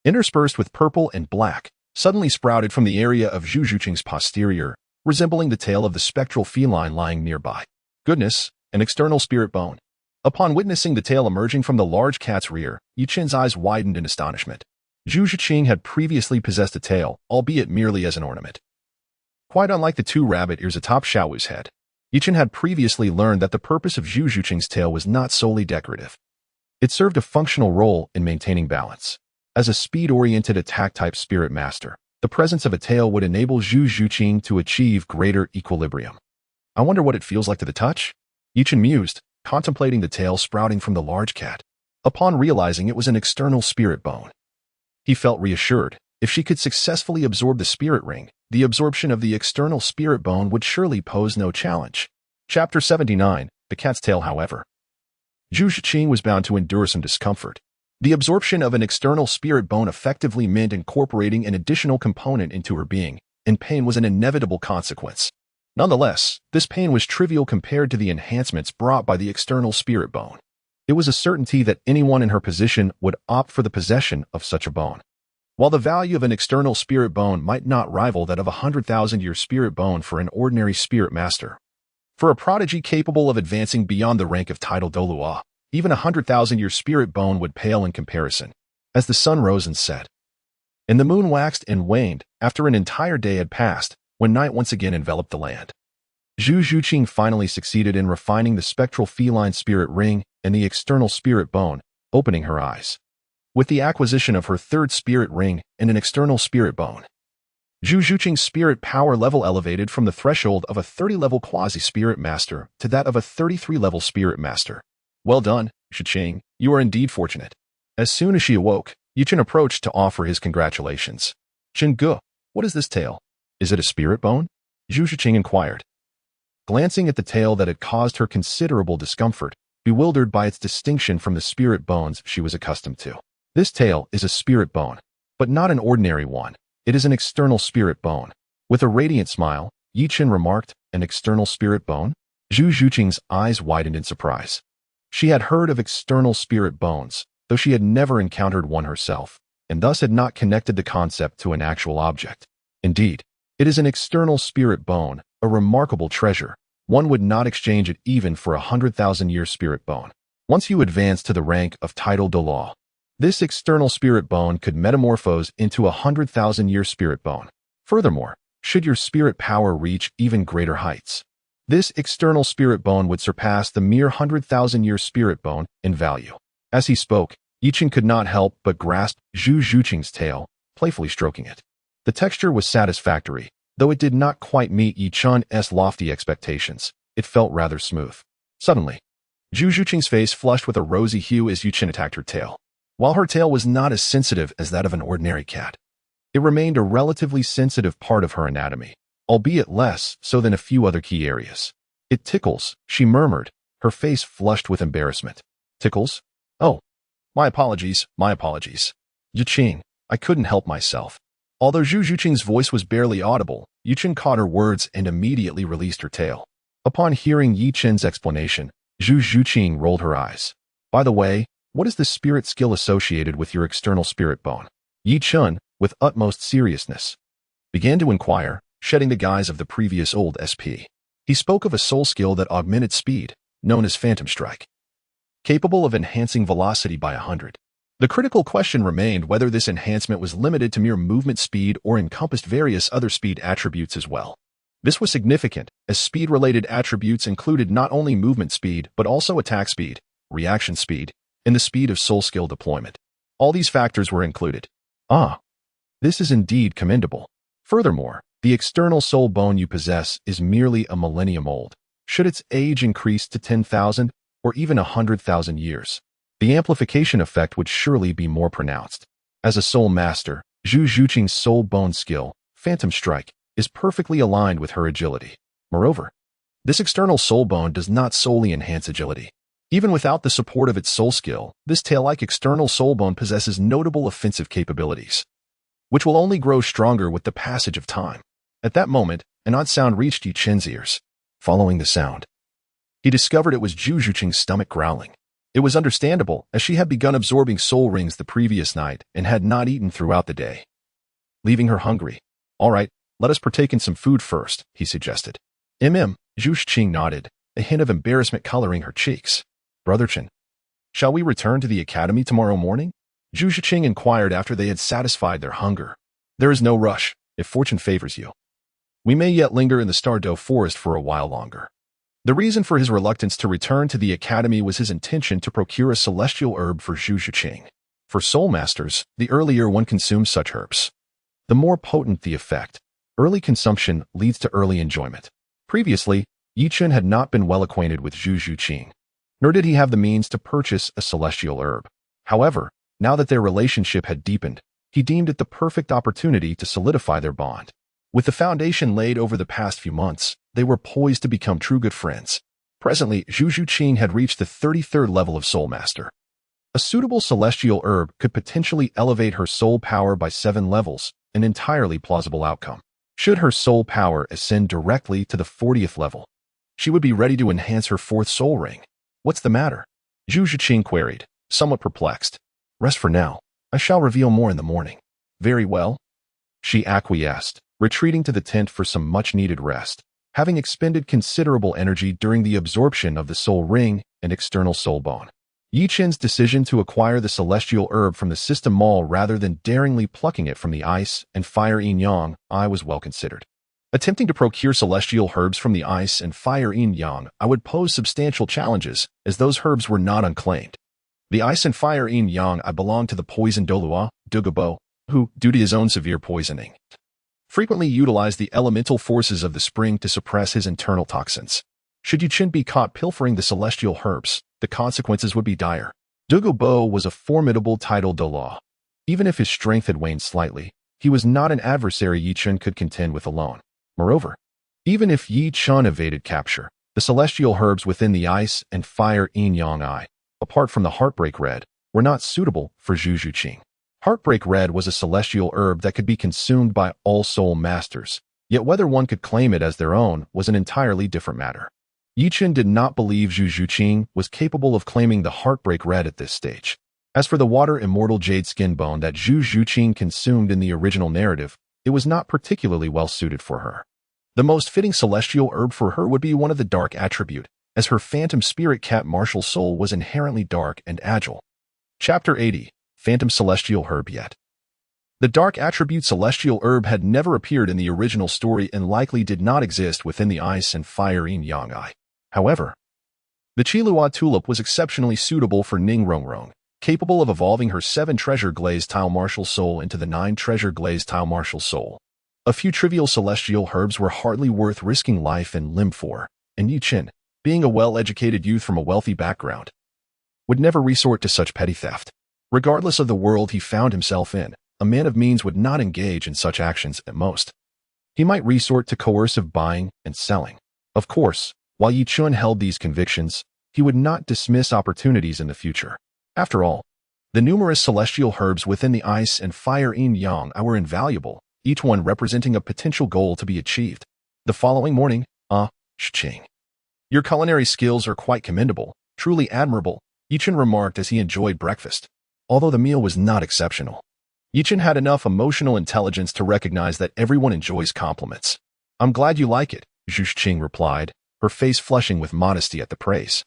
interspersed with purple and black, suddenly sprouted from the area of Zhu Zhuqing's posterior, resembling the tail of the spectral feline lying nearby. Goodness, an external spirit bone. Upon witnessing the tail emerging from the large cat's rear, Yichen's eyes widened in astonishment. Zhu Zhuqing had previously possessed a tail, albeit merely as an ornament. Quite unlike the two rabbit ears atop Xiao's head, Yichen had previously learned that the purpose of Zhu Zhuqing's tail was not solely decorative. It served a functional role in maintaining balance. As a speed-oriented attack-type spirit master, the presence of a tail would enable Zhu Zhuqing to achieve greater equilibrium. I wonder what it feels like to the touch? Yichen mused, contemplating the tail sprouting from the large cat. Upon realizing it was an external spirit bone, he felt reassured. If she could successfully absorb the spirit ring, the absorption of the external spirit bone would surely pose no challenge. Chapter 79, The Cat's Tail. However, Zhu Zhuqing was bound to endure some discomfort. The absorption of an external spirit bone effectively meant incorporating an additional component into her being, and pain was an inevitable consequence. Nonetheless, this pain was trivial compared to the enhancements brought by the external spirit bone. It was a certainty that anyone in her position would opt for the possession of such a bone. While the value of an external spirit bone might not rival that of a 100,000-year spirit bone for an ordinary spirit master, for a prodigy capable of advancing beyond the rank of title Douluo, even a 100,000-year spirit bone would pale in comparison. As the sun rose and set, and the moon waxed and waned after an entire day had passed, when night once again enveloped the land, Zhu Zhuqing finally succeeded in refining the spectral feline spirit ring and the external spirit bone, opening her eyes. With the acquisition of her third spirit ring and an external spirit bone, Zhu Zhuqing's spirit power level elevated from the threshold of a 30-level quasi-spirit master to that of a 33-level spirit master. Well done, Zhuqing, you are indeed fortunate. As soon as she awoke, Yichen approached to offer his congratulations. Zhengge, what is this tail? Is it a spirit bone? Zhu Zhuqing inquired, glancing at the tail that had caused her considerable discomfort, bewildered by its distinction from the spirit bones she was accustomed to. This tail is a spirit bone, but not an ordinary one. It is an external spirit bone. With a radiant smile, Yichen remarked, an external spirit bone? Zhu Zhuqing's eyes widened in surprise. She had heard of external spirit bones, though she had never encountered one herself, and thus had not connected the concept to an actual object. Indeed, it is an external spirit bone, a remarkable treasure. One would not exchange it even for a 100,000-year spirit bone. Once you advance to the rank of title Douluo, this external spirit bone could metamorphose into a 100,000-year spirit bone. Furthermore, should your spirit power reach even greater heights, this external spirit bone would surpass the mere 100,000-year spirit bone in value. As he spoke, Yichen could not help but grasp Zhu Zhuqing's tail, playfully stroking it. The texture was satisfactory, though it did not quite meet Yichen's lofty expectations. It felt rather smooth. Suddenly, Zhu Zhuqing's face flushed with a rosy hue as Yichen attacked her tail. While her tail was not as sensitive as that of an ordinary cat, it remained a relatively sensitive part of her anatomy, albeit less so than a few other key areas. It tickles, she murmured, her face flushed with embarrassment. Tickles? Oh, my apologies. Yichen, I couldn't help myself. Although Zhu Zhuqing's voice was barely audible, Yichen caught her words and immediately released her tail. Upon hearing Yichen's explanation, Zhu Zhuqing rolled her eyes. By the way, what is the spirit skill associated with your external spirit bone? Yichen, with utmost seriousness, began to inquire, shedding the guise of the previous old SP. He spoke of a soul skill that augmented speed, known as Phantom Strike, capable of enhancing velocity by 100. The critical question remained whether this enhancement was limited to mere movement speed or encompassed various other speed attributes as well. This was significant, as speed-related attributes included not only movement speed but also attack speed, reaction speed, and the speed of soul skill deployment. All these factors were included. This is indeed commendable. Furthermore, the external soul bone you possess is merely a millennium old. Should its age increase to 10,000 or even 100,000 years, the amplification effect would surely be more pronounced. As a soul master, Zhu Zhuqing's soul bone skill, Phantom Strike, is perfectly aligned with her agility. Moreover, this external soul bone does not solely enhance agility. Even without the support of its soul skill, this tail-like external soul bone possesses notable offensive capabilities, which will only grow stronger with the passage of time. At that moment, an odd sound reached Yi Chen's ears. Following the sound, he discovered it was Zhu Zhuqing's stomach growling. It was understandable, as she had begun absorbing soul rings the previous night and had not eaten throughout the day, leaving her hungry. All right, let us partake in some food first, he suggested. Zhu Zhuqing nodded, a hint of embarrassment coloring her cheeks. Brother Chen, shall we return to the academy tomorrow morning? Zhu Zhuqing inquired after they had satisfied their hunger. There is no rush, if fortune favors you. We may yet linger in the Stardo Forest for a while longer. The reason for his reluctance to return to the academy was his intention to procure a celestial herb for Zhu Zhuqing. For soul masters, the earlier one consumes such herbs, the more potent the effect. Early consumption leads to early enjoyment. Previously, Yi Chen had not been well acquainted with Zhu Zhuqing, nor did he have the means to purchase a celestial herb. However, now that their relationship had deepened, he deemed it the perfect opportunity to solidify their bond. With the foundation laid over the past few months, they were poised to become true good friends. Presently, Zhu Zhuqing had reached the 33rd level of Soul Master. A suitable celestial herb could potentially elevate her soul power by 7 levels, an entirely plausible outcome. Should her soul power ascend directly to the 40th level, she would be ready to enhance her 4th soul ring. What's the matter? Zhu Zhuqing queried, somewhat perplexed. Rest for now. I shall reveal more in the morning. Very well. She acquiesced, retreating to the tent for some much-needed rest, having expended considerable energy during the absorption of the soul ring and external soul bone. Yi Chen's decision to acquire the celestial herb from the system mall rather than daringly plucking it from the ice and fire yin-yang was well considered. Attempting to procure celestial herbs from the ice and fire yin-yang would pose substantial challenges, as those herbs were not unclaimed. The ice and fire yin-yang belonged to the poisoned Douluo, who, due to his own severe poisoning, frequently utilized the elemental forces of the spring to suppress his internal toxins. Should Yi Chen be caught pilfering the celestial herbs, the consequences would be dire. Douluo was a formidable title Douluo. Even if his strength had waned slightly, he was not an adversary Yi Chen could contend with alone. Moreover, even if Yi Chen evaded capture, the celestial herbs within the ice and fire yin-yang apart from the Heartbreak Red, were not suitable for Zhu Zhuqing. Heartbreak Red was a celestial herb that could be consumed by all soul masters, yet whether one could claim it as their own was an entirely different matter. Yi Chen did not believe Zhu Zhuqing was capable of claiming the Heartbreak Red at this stage. As for the water immortal jade skin bone that Zhu Zhuqing consumed in the original narrative, it was not particularly well suited for her. The most fitting celestial herb for her would be one of the dark attribute, as her phantom spirit cat martial soul was inherently dark and agile. Chapter 80. Phantom Celestial Herb Yet. The dark attribute celestial herb had never appeared in the original story and likely did not exist within the ice and fire yin-yang. However, the Qilua tulip was exceptionally suitable for Ning Rongrong, capable of evolving her 7 treasure glazed tile martial soul into the 9 treasure glazed tile martial soul. A few trivial celestial herbs were hardly worth risking life and limb for, and Yi Chen, being a well-educated youth from a wealthy background, would never resort to such petty theft. Regardless of the world he found himself in, a man of means would not engage in such actions at most. He might resort to coercive buying and selling. Of course, while Yi Chen held these convictions, he would not dismiss opportunities in the future. After all, the numerous celestial herbs within the ice and fire yin-yang were invaluable, each one representing a potential goal to be achieved. The following morning, Zhuqing, your culinary skills are quite commendable, truly admirable, Yi Chen remarked as he enjoyed breakfast. Although the meal was not exceptional, Yi Chen had enough emotional intelligence to recognize that everyone enjoys compliments. I'm glad you like it, Zhu Zhuqing replied, her face flushing with modesty at the praise.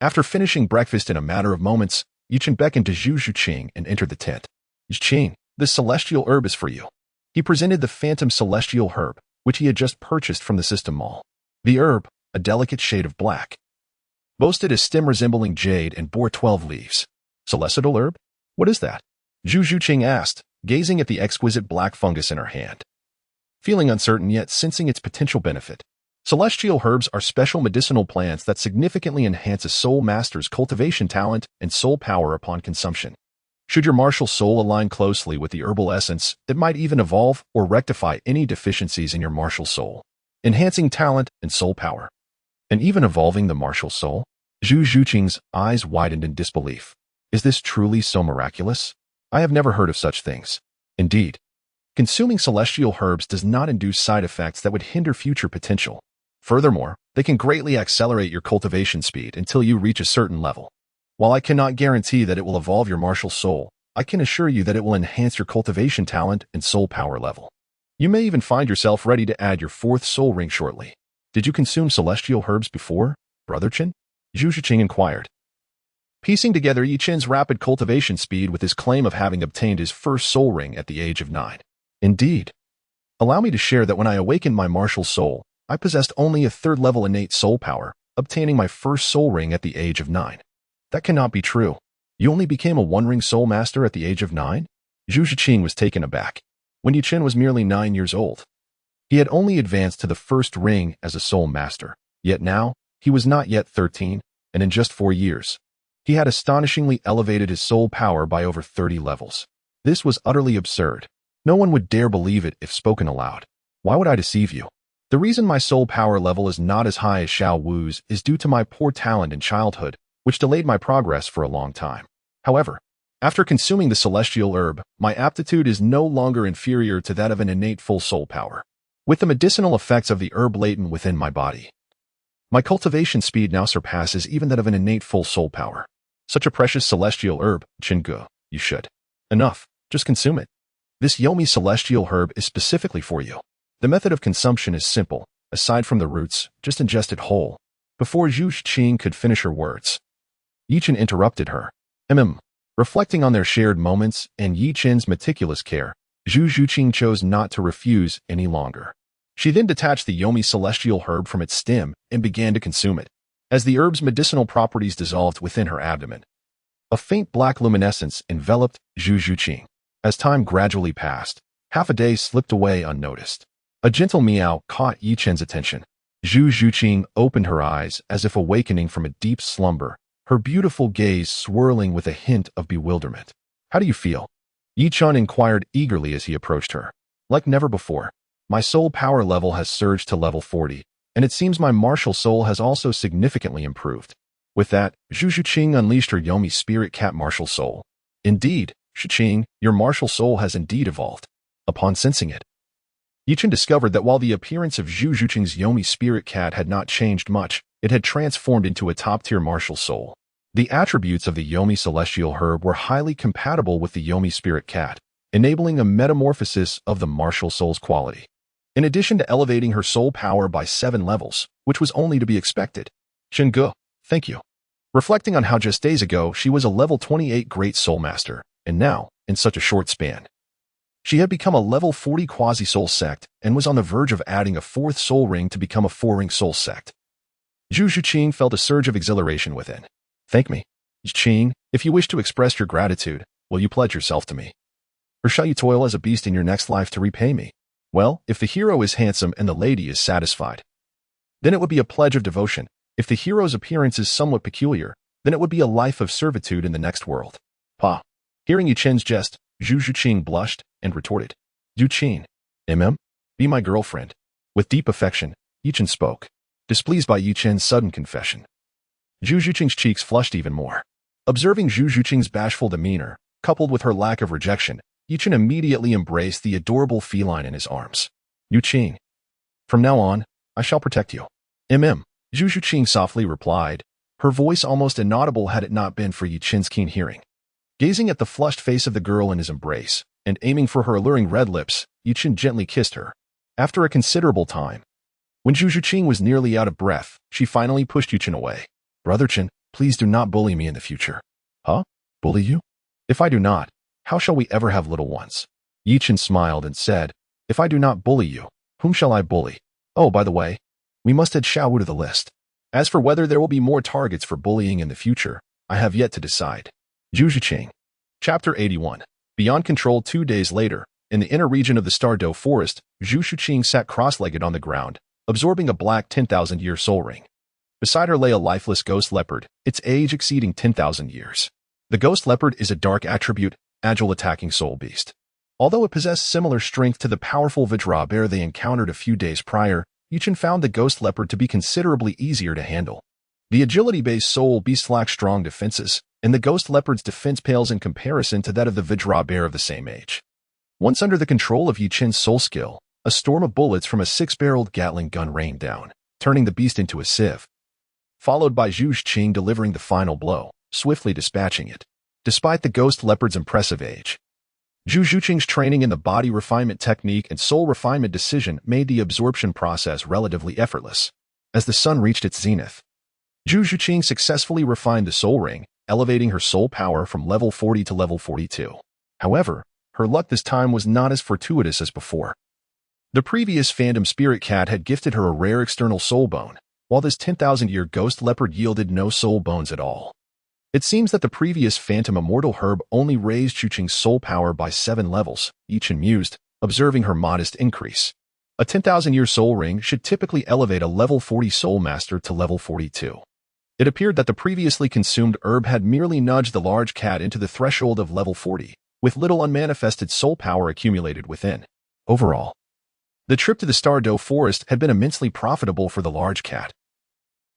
After finishing breakfast in a matter of moments, Yi Chen beckoned to Zhu Zhuqing and entered the tent. Zhuqing, this celestial herb is for you. He presented the phantom celestial herb, which he had just purchased from the system mall. The herb, a delicate shade of black, boasted a stem resembling jade and bore 12 leaves. Celestial herb? What is that? Zhu Zhuqing asked, gazing at the exquisite black fungus in her hand. Feeling uncertain yet sensing its potential benefit. Celestial herbs are special medicinal plants that significantly enhance a soul master's cultivation talent and soul power upon consumption. Should your martial soul align closely with the herbal essence, it might even evolve or rectify any deficiencies in your martial soul, enhancing talent and soul power. And even evolving the martial soul? Zhu Zhuqing's eyes widened in disbelief. Is this truly so miraculous? I have never heard of such things. Indeed, consuming celestial herbs does not induce side effects that would hinder future potential. Furthermore, they can greatly accelerate your cultivation speed until you reach a certain level. While I cannot guarantee that it will evolve your martial soul, I can assure you that it will enhance your cultivation talent and soul power level. You may even find yourself ready to add your 4th soul ring shortly. Did you consume celestial herbs before, Brother Chen? Zhu Zhuqing inquired, piecing together Yi Chen's rapid cultivation speed with his claim of having obtained his first soul ring at the age of 9. Indeed. Allow me to share that when I awakened my martial soul, I possessed only a 3rd-level innate soul power, obtaining my first soul ring at the age of 9. That cannot be true. You only became a 1-ring soul master at the age of 9? Zhu Zhuqing was taken aback. When Yi Chen was merely 9 years old, he had only advanced to the 1st ring as a soul master. Yet now, he was not yet 13, and in just 4 years, he had astonishingly elevated his soul power by over 30 levels. This was utterly absurd. No one would dare believe it if spoken aloud. Why would I deceive you? The reason my soul power level is not as high as Xiao Wu's is due to my poor talent in childhood, which delayed my progress for a long time. However, after consuming the celestial herb, my aptitude is no longer inferior to that of an innate full soul power. With the medicinal effects of the herb latent within my body, my cultivation speed now surpasses even that of an innate full soul power. Such a precious celestial herb, Chingu, you should. Enough, just consume it. This Yomi celestial herb is specifically for you. The method of consumption is simple. Aside from the roots, just ingest it whole. Before Zhu Zhuqing could finish her words, Yi Chen interrupted her. Reflecting on their shared moments and Yi Chen's meticulous care, Zhu Zhuqing chose not to refuse any longer. She then detached the Yomi celestial herb from its stem and began to consume it. As the herb's medicinal properties dissolved within her abdomen, a faint black luminescence enveloped Zhu Zhuqing. As time gradually passed, half a day slipped away unnoticed. A gentle meow caught Yi Chen's attention. Zhu Zhuqing opened her eyes as if awakening from a deep slumber, her beautiful gaze swirling with a hint of bewilderment. How do you feel? Yi Chen inquired eagerly as he approached her. Like never before, my soul power level has surged to level 40, and it seems my martial soul has also significantly improved. With that, Zhu Zhuqing unleashed her Yomi spirit cat martial soul. Indeed, Zhuqing, your martial soul has indeed evolved. Upon sensing it, Yi Chen discovered that while the appearance of Zhu Zhuqing's Yomi spirit cat had not changed much, it had transformed into a top-tier martial soul. The attributes of the Yomi celestial herb were highly compatible with the Yomi spirit cat, enabling a metamorphosis of the martial soul's quality. In addition to elevating her soul power by 7 levels, which was only to be expected. Chingu, thank you. Reflecting on how just days ago she was a level 28 great soul master, and now, in such a short span, she had become a level 40 quasi-soul sect and was on the verge of adding a 4th soul ring to become a 4-ring soul sect. Zhu Zhuqing felt a surge of exhilaration within. Thank me. Zhuqing, if you wish to express your gratitude, will you pledge yourself to me? Or shall you toil as a beast in your next life to repay me? Well, if the hero is handsome and the lady is satisfied, then it would be a pledge of devotion. If the hero's appearance is somewhat peculiar, then it would be a life of servitude in the next world. Pa. Hearing Yi Chen's jest, Zhu Zhuqing blushed and retorted. Zhuqing, be my girlfriend. With deep affection, Yi Chen spoke, displeased by Yi Chen's sudden confession. Zhu Zhuqing's cheeks flushed even more. Observing Zhu Zhuqing's bashful demeanor, coupled with her lack of rejection, Yi Chen immediately embraced the adorable feline in his arms. Zhuqing, from now on, I shall protect you. Zhu Zhuqing softly replied, her voice almost inaudible had it not been for Yi Chen's keen hearing. Gazing at the flushed face of the girl in his embrace, and aiming for her alluring red lips, Yi Chen gently kissed her. After a considerable time, when Zhu Zhuqing was nearly out of breath, she finally pushed Yi Chen away. Brother Chen, please do not bully me in the future. Huh? Bully you? If I do not, how shall we ever have little ones? Yi Chen smiled and said, if I do not bully you, Whom shall I bully? Oh, by the way, we must add Shiau to the list. As for whether there will be more targets for bullying in the future, I have yet to decide. Zhu Zhuqing. Chapter 81. Beyond control 2 days later, in the inner region of the Stardo Forest, Zhu Zhuqing sat cross-legged on the ground, absorbing a black 10,000-year soul ring. Beside her lay a lifeless ghost leopard, its age exceeding 10,000 years. The ghost leopard is a dark attribute, agile attacking soul beast. Although it possessed similar strength to the powerful Vajra bear they encountered a few days prior, Yuchen found the ghost leopard to be considerably easier to handle. The agility-based soul beast lacked strong defenses, and the ghost leopard's defense pales in comparison to that of the Vajra bear of the same age. Once under the control of Yuchen's soul skill, a storm of bullets from a 6-barreled Gatling gun rained down, turning the beast into a sieve. Followed by Zhu Zhuqing delivering the final blow, swiftly dispatching it. Despite the ghost leopard's impressive age, Zhu Zhuqing's training in the body refinement technique and soul refinement decision made the absorption process relatively effortless. As the sun reached its zenith, Zhu Zhuqing successfully refined the soul ring, elevating her soul power from level 40 to level 42. However, her luck this time was not as fortuitous as before. The previous Phantom Spirit Cat had gifted her a rare external soul bone, while this 10,000-year ghost leopard yielded no soul bones at all. It seems that the previous Phantom Immortal Herb only raised Zhuqing's soul power by 7 levels, Yuchen mused, observing her modest increase. A 10,000-year soul ring should typically elevate a level 40 soul master to level 42. It appeared that the previously consumed herb had merely nudged the large cat into the threshold of level 40, with little unmanifested soul power accumulated within. Overall, the trip to the Stardo Forest had been immensely profitable for the large cat,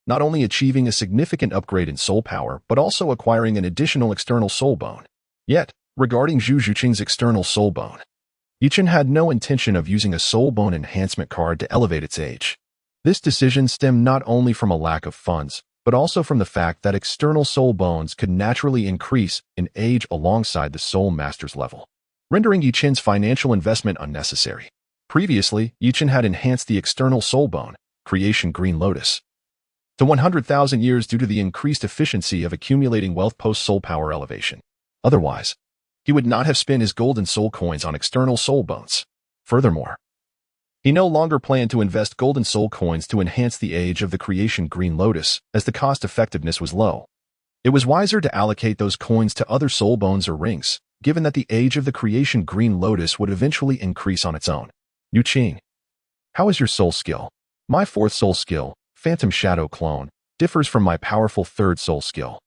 not only achieving a significant upgrade in soul power, but also acquiring an additional external soul bone. Yet, regarding Zhu Zhuqing's external soul bone, Yuchen had no intention of using a soul bone enhancement card to elevate its age. This decision stemmed not only from a lack of funds, but also from the fact that external soul bones could naturally increase in age alongside the soul master's level, rendering Yuchen's financial investment unnecessary. Previously, Yuchen had enhanced the external soul bone, Creation Green Lotus, to 100,000 years due to the increased efficiency of accumulating wealth post-soul power elevation. Otherwise, he would not have spent his golden soul coins on external soul bones. Furthermore, he no longer planned to invest golden soul coins to enhance the age of the Creation Green Lotus, as the cost-effectiveness was low. It was wiser to allocate those coins to other soul bones or rings, given that the age of the Creation Green Lotus would eventually increase on its own. Yuqing, how is your soul skill? My 4th soul skill, Phantom Shadow Clone, differs from my powerful 3rd soul skill.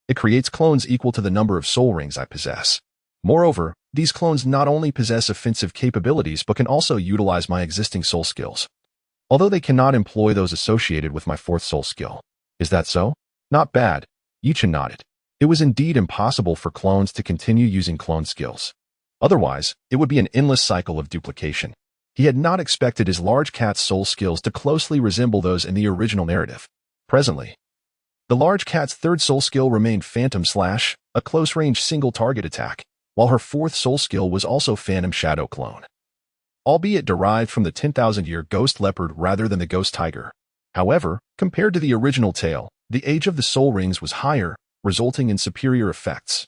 It creates clones equal to the number of soul rings I possess. Moreover, these clones not only possess offensive capabilities but can also utilize my existing soul skills, although they cannot employ those associated with my 4th soul skill. Is that so? Not bad. Yuchen nodded. It was indeed impossible for clones to continue using clone skills. Otherwise, it would be an endless cycle of duplication. He had not expected his large cat's soul skills to closely resemble those in the original narrative. Presently, the large cat's 3rd soul skill remained Phantom Slash, a close-range single-target attack, while her 4th soul skill was also Phantom Shadow Clone, albeit derived from the 10,000-year Ghost Leopard rather than the Ghost Tiger. However, compared to the original tale, the age of the soul rings was higher, resulting in superior effects,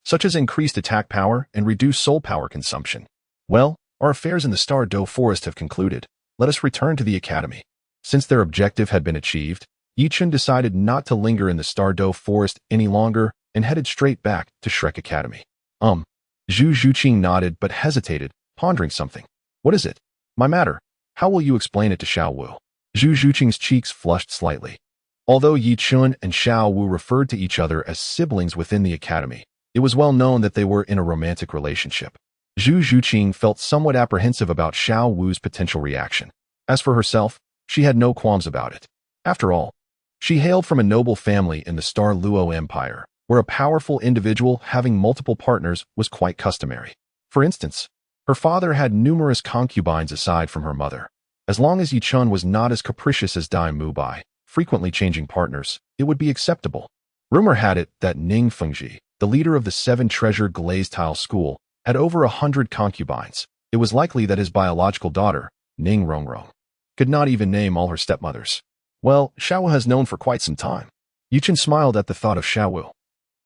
such as increased attack power and reduced soul power consumption. Well, our affairs in the Stardo Forest have concluded. Let us return to the academy. Since their objective had been achieved, Yuchen decided not to linger in the Stardo Forest any longer and headed straight back to Shrek Academy. Zhu Zhuqing nodded but hesitated, pondering something. What is it? My matter. How will you explain it to Xiao Wu? Zhu Zhuqing's cheeks flushed slightly. Although Yi Chun and Xiao Wu referred to each other as siblings within the academy, it was well known that they were in a romantic relationship. Zhu Zhuqing felt somewhat apprehensive about Xiao Wu's potential reaction. As for herself, she had no qualms about it. After all, she hailed from a noble family in the Stardo Empire, where a powerful individual having multiple partners was quite customary. For instance, her father had numerous concubines aside from her mother. As long as Yi Chun was not as capricious as Dai Mubai, frequently changing partners, it would be acceptable. Rumor had it that Ning Fengji, the leader of the 7 Treasure Glazed Tile School, had over 100 concubines. It was likely that his biological daughter, Ning Rongrong, could not even name all her stepmothers. Well, Xiao has known for quite some time. Yuchen smiled at the thought of Xiao,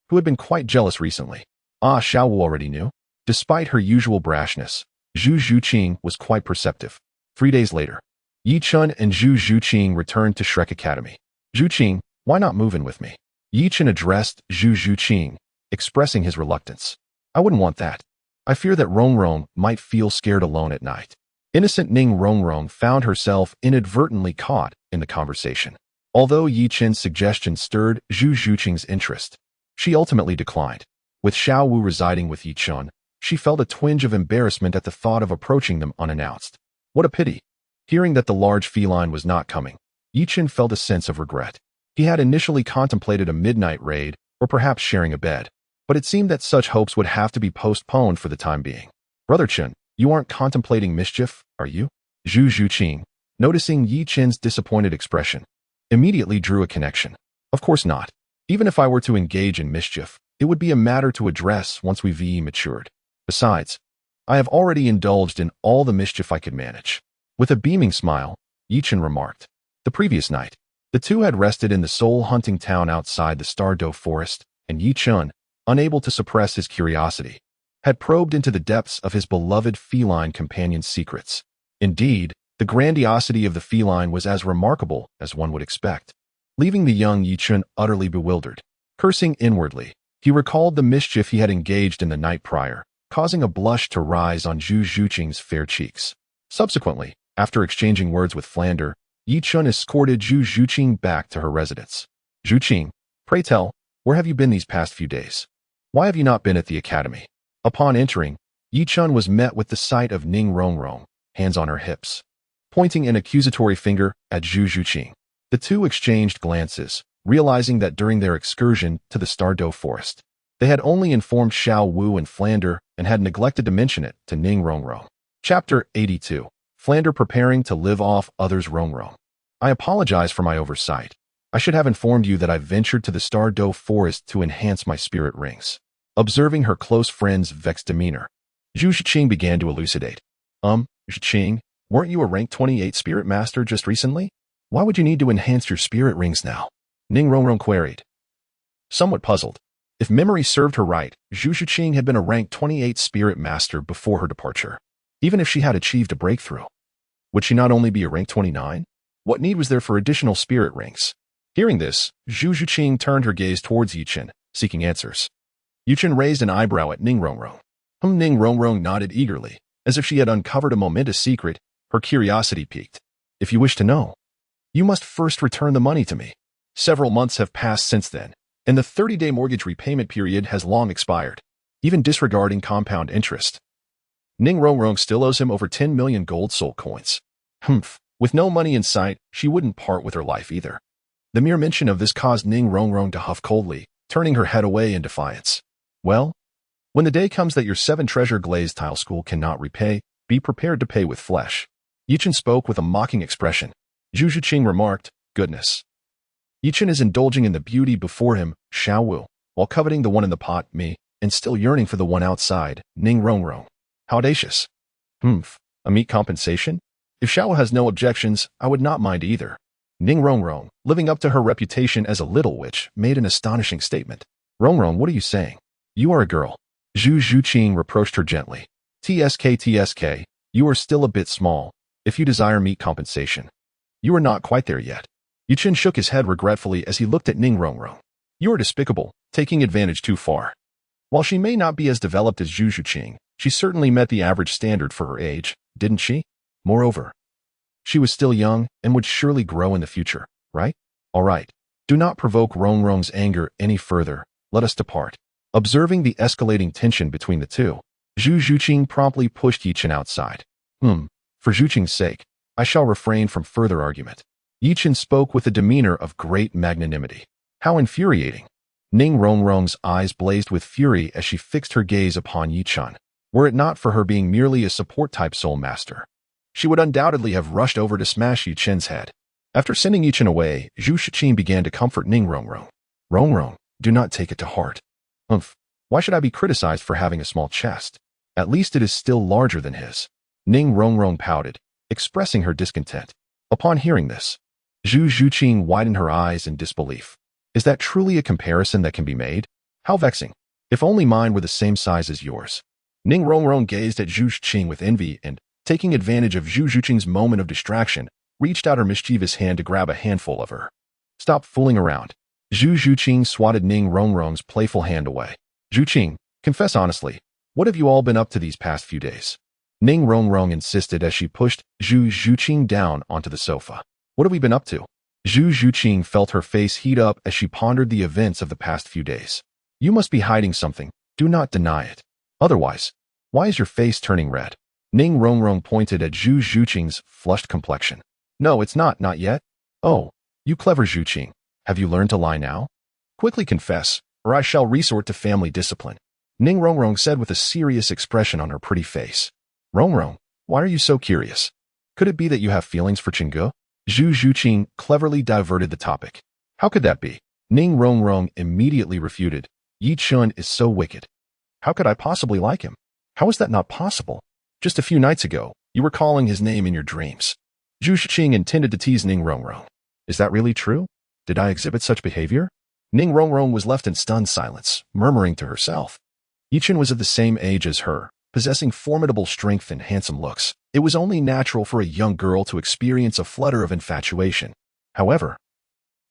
who had been quite jealous recently. Xiao already knew. Despite her usual brashness, Zhu Zhuqing was quite perceptive. 3 days later, Yi Chun and Zhu Zhuqing returned to Shrek Academy. Zhuqing, why not move in with me? Yi Chun addressed Zhu Zhuqing, expressing his reluctance. I wouldn't want that. I fear that Rongrong might feel scared alone at night. Innocent Ning Rongrong found herself inadvertently caught in the conversation. Although Yi Chun's suggestion stirred Zhu Zhuqing's interest, she ultimately declined. With Shiau Wu residing with Yi Chun, she felt a twinge of embarrassment at the thought of approaching them unannounced. What a pity. Hearing that the large feline was not coming, Yi Chun felt a sense of regret. He had initially contemplated a midnight raid, or perhaps sharing a bed, but it seemed that such hopes would have to be postponed for the time being. Brother Chun, you aren't contemplating mischief, are you? Zhu Zhuqing, noticing Yi Chun's disappointed expression, immediately drew a connection. Of course not. Even if I were to engage in mischief, it would be a matter to address once we've matured. Besides, I have already indulged in all the mischief I could manage. With a beaming smile, Yi Chun remarked. The previous night, the two had rested in the soul-hunting town outside the Stardo Forest, and Yi Chun, unable to suppress his curiosity, had probed into the depths of his beloved feline companion's secrets. Indeed, the grandiosity of the feline was as remarkable as one would expect. Leaving the young Yi Chun utterly bewildered, cursing inwardly, he recalled the mischief he had engaged in the night prior, causing a blush to rise on Zhu Zhuqing's fair cheeks. Subsequently, after exchanging words with Flander, Yi Chun escorted Zhu Zhuqing back to her residence. Zhuqing, pray tell, where have you been these past few days? Why have you not been at the academy? Upon entering, Yi Chun was met with the sight of Ning Rongrong, hands on her hips, pointing an accusatory finger at Zhu Zhuqing. The two exchanged glances, realizing that during their excursion to the Stardo Forest, they had only informed Shiau Wu and Flander and had neglected to mention it to Ning Rongrong. Chapter 82. Flander preparing to live off others' Rongrong. I apologize for my oversight. I should have informed you that I ventured to the Stardo Forest to enhance my spirit rings. Observing her close friend's vexed demeanor, Zhu Zhuqing began to elucidate. Zhuqing, weren't you a rank 28 spirit master just recently? Why would you need to enhance your spirit rings now? Ning Rongrong queried. Somewhat puzzled. If memory served her right, Zhu Zhuqing had been a rank 28 spirit master before her departure. Even if she had achieved a breakthrough, would she not only be a rank 29? What need was there for additional spirit rings? Hearing this, Zhu Zhuqing turned her gaze towards Yi Chun, seeking answers. Yi Chun raised an eyebrow at Ning Rongrong. Ning Rongrong nodded eagerly, as if she had uncovered a momentous secret. Her curiosity piqued. If you wish to know, you must first return the money to me. Several months have passed since then, and the 30-day mortgage repayment period has long expired, even disregarding compound interest. Ning Rongrong still owes him over 10 million gold soul coins. With no money in sight, she wouldn't part with her life either. The mere mention of this caused Ning Rongrong to huff coldly, turning her head away in defiance. Well, when the day comes that your 7-treasure glazed tile school cannot repay, be prepared to pay with flesh. Yi Chun spoke with a mocking expression. Zhu Zhuqing remarked, goodness. Yi Chun is indulging in the beauty before him, Shiau Wu, while coveting the one in the pot, me, and still yearning for the one outside, Ning Rongrong. How audacious. A meat compensation? If Shiau has no objections, I would not mind either. Ning Rongrong, living up to her reputation as a little witch, made an astonishing statement. Rongrong, what are you saying? You are a girl. Zhu Zhuqing reproached her gently. TSK, you are still a bit small, if you desire meat compensation. You are not quite there yet. Yi Chun shook his head regretfully as he looked at Ning Rongrong. You are despicable, taking advantage too far. While she may not be as developed as Zhu Zhuqing, she certainly met the average standard for her age, didn't she? Moreover, she was still young and would surely grow in the future, right? All right. Do not provoke Rongrong's anger any further. Let us depart. Observing the escalating tension between the two, Zhu Zhuqing promptly pushed Yi Chun outside. For Zhuqing's sake, I shall refrain from further argument. Yi Chun spoke with a demeanor of great magnanimity. How infuriating. Ning Rongrong's eyes blazed with fury as she fixed her gaze upon Yi Chun. Were it not for her being merely a support-type soul master, she would undoubtedly have rushed over to smash Yi Chun's head. After sending Yi Chun away, Zhu Zhuqing began to comfort Ning Rongrong. Rongrong, do not take it to heart. Why should I be criticized for having a small chest? At least it is still larger than his. Ning Rongrong pouted, expressing her discontent. Upon hearing this, Zhu Zhuqing widened her eyes in disbelief. Is that truly a comparison that can be made? How vexing. If only mine were the same size as yours. Ning Rongrong gazed at Zhu Zhuqing with envy and, taking advantage of Zhu Zhuqing's moment of distraction, reached out her mischievous hand to grab a handful of her. Stop fooling around. Zhu Zhuqing swatted Ning Rongrong's playful hand away. Zhuqing, confess honestly, what have you all been up to these past few days? Ning Rongrong insisted as she pushed Zhu Zhuqing down onto the sofa. What have we been up to? Zhu Zhuqing felt her face heat up as she pondered the events of the past few days. You must be hiding something. Do not deny it. Otherwise, why is your face turning red? Ning Rongrong pointed at Zhu Zhuqing's flushed complexion. No, it's not yet. Oh, you clever Zhuqing. Have you learned to lie now? Quickly confess, or I shall resort to family discipline. Ning Rongrong said with a serious expression on her pretty face. Rongrong, why are you so curious? Could it be that you have feelings for Chingi? Zhu Zhuqing cleverly diverted the topic. How could that be? Ning Rongrong immediately refuted. Yi Chun is so wicked. How could I possibly like him? How is that not possible? Just a few nights ago, you were calling his name in your dreams. Zhu Zhuqing intended to tease Ning Rongrong. Is that really true? Did I exhibit such behavior? Ning Rongrong was left in stunned silence, murmuring to herself. Yi Chun was of the same age as her, possessing formidable strength and handsome looks. It was only natural for a young girl to experience a flutter of infatuation. However,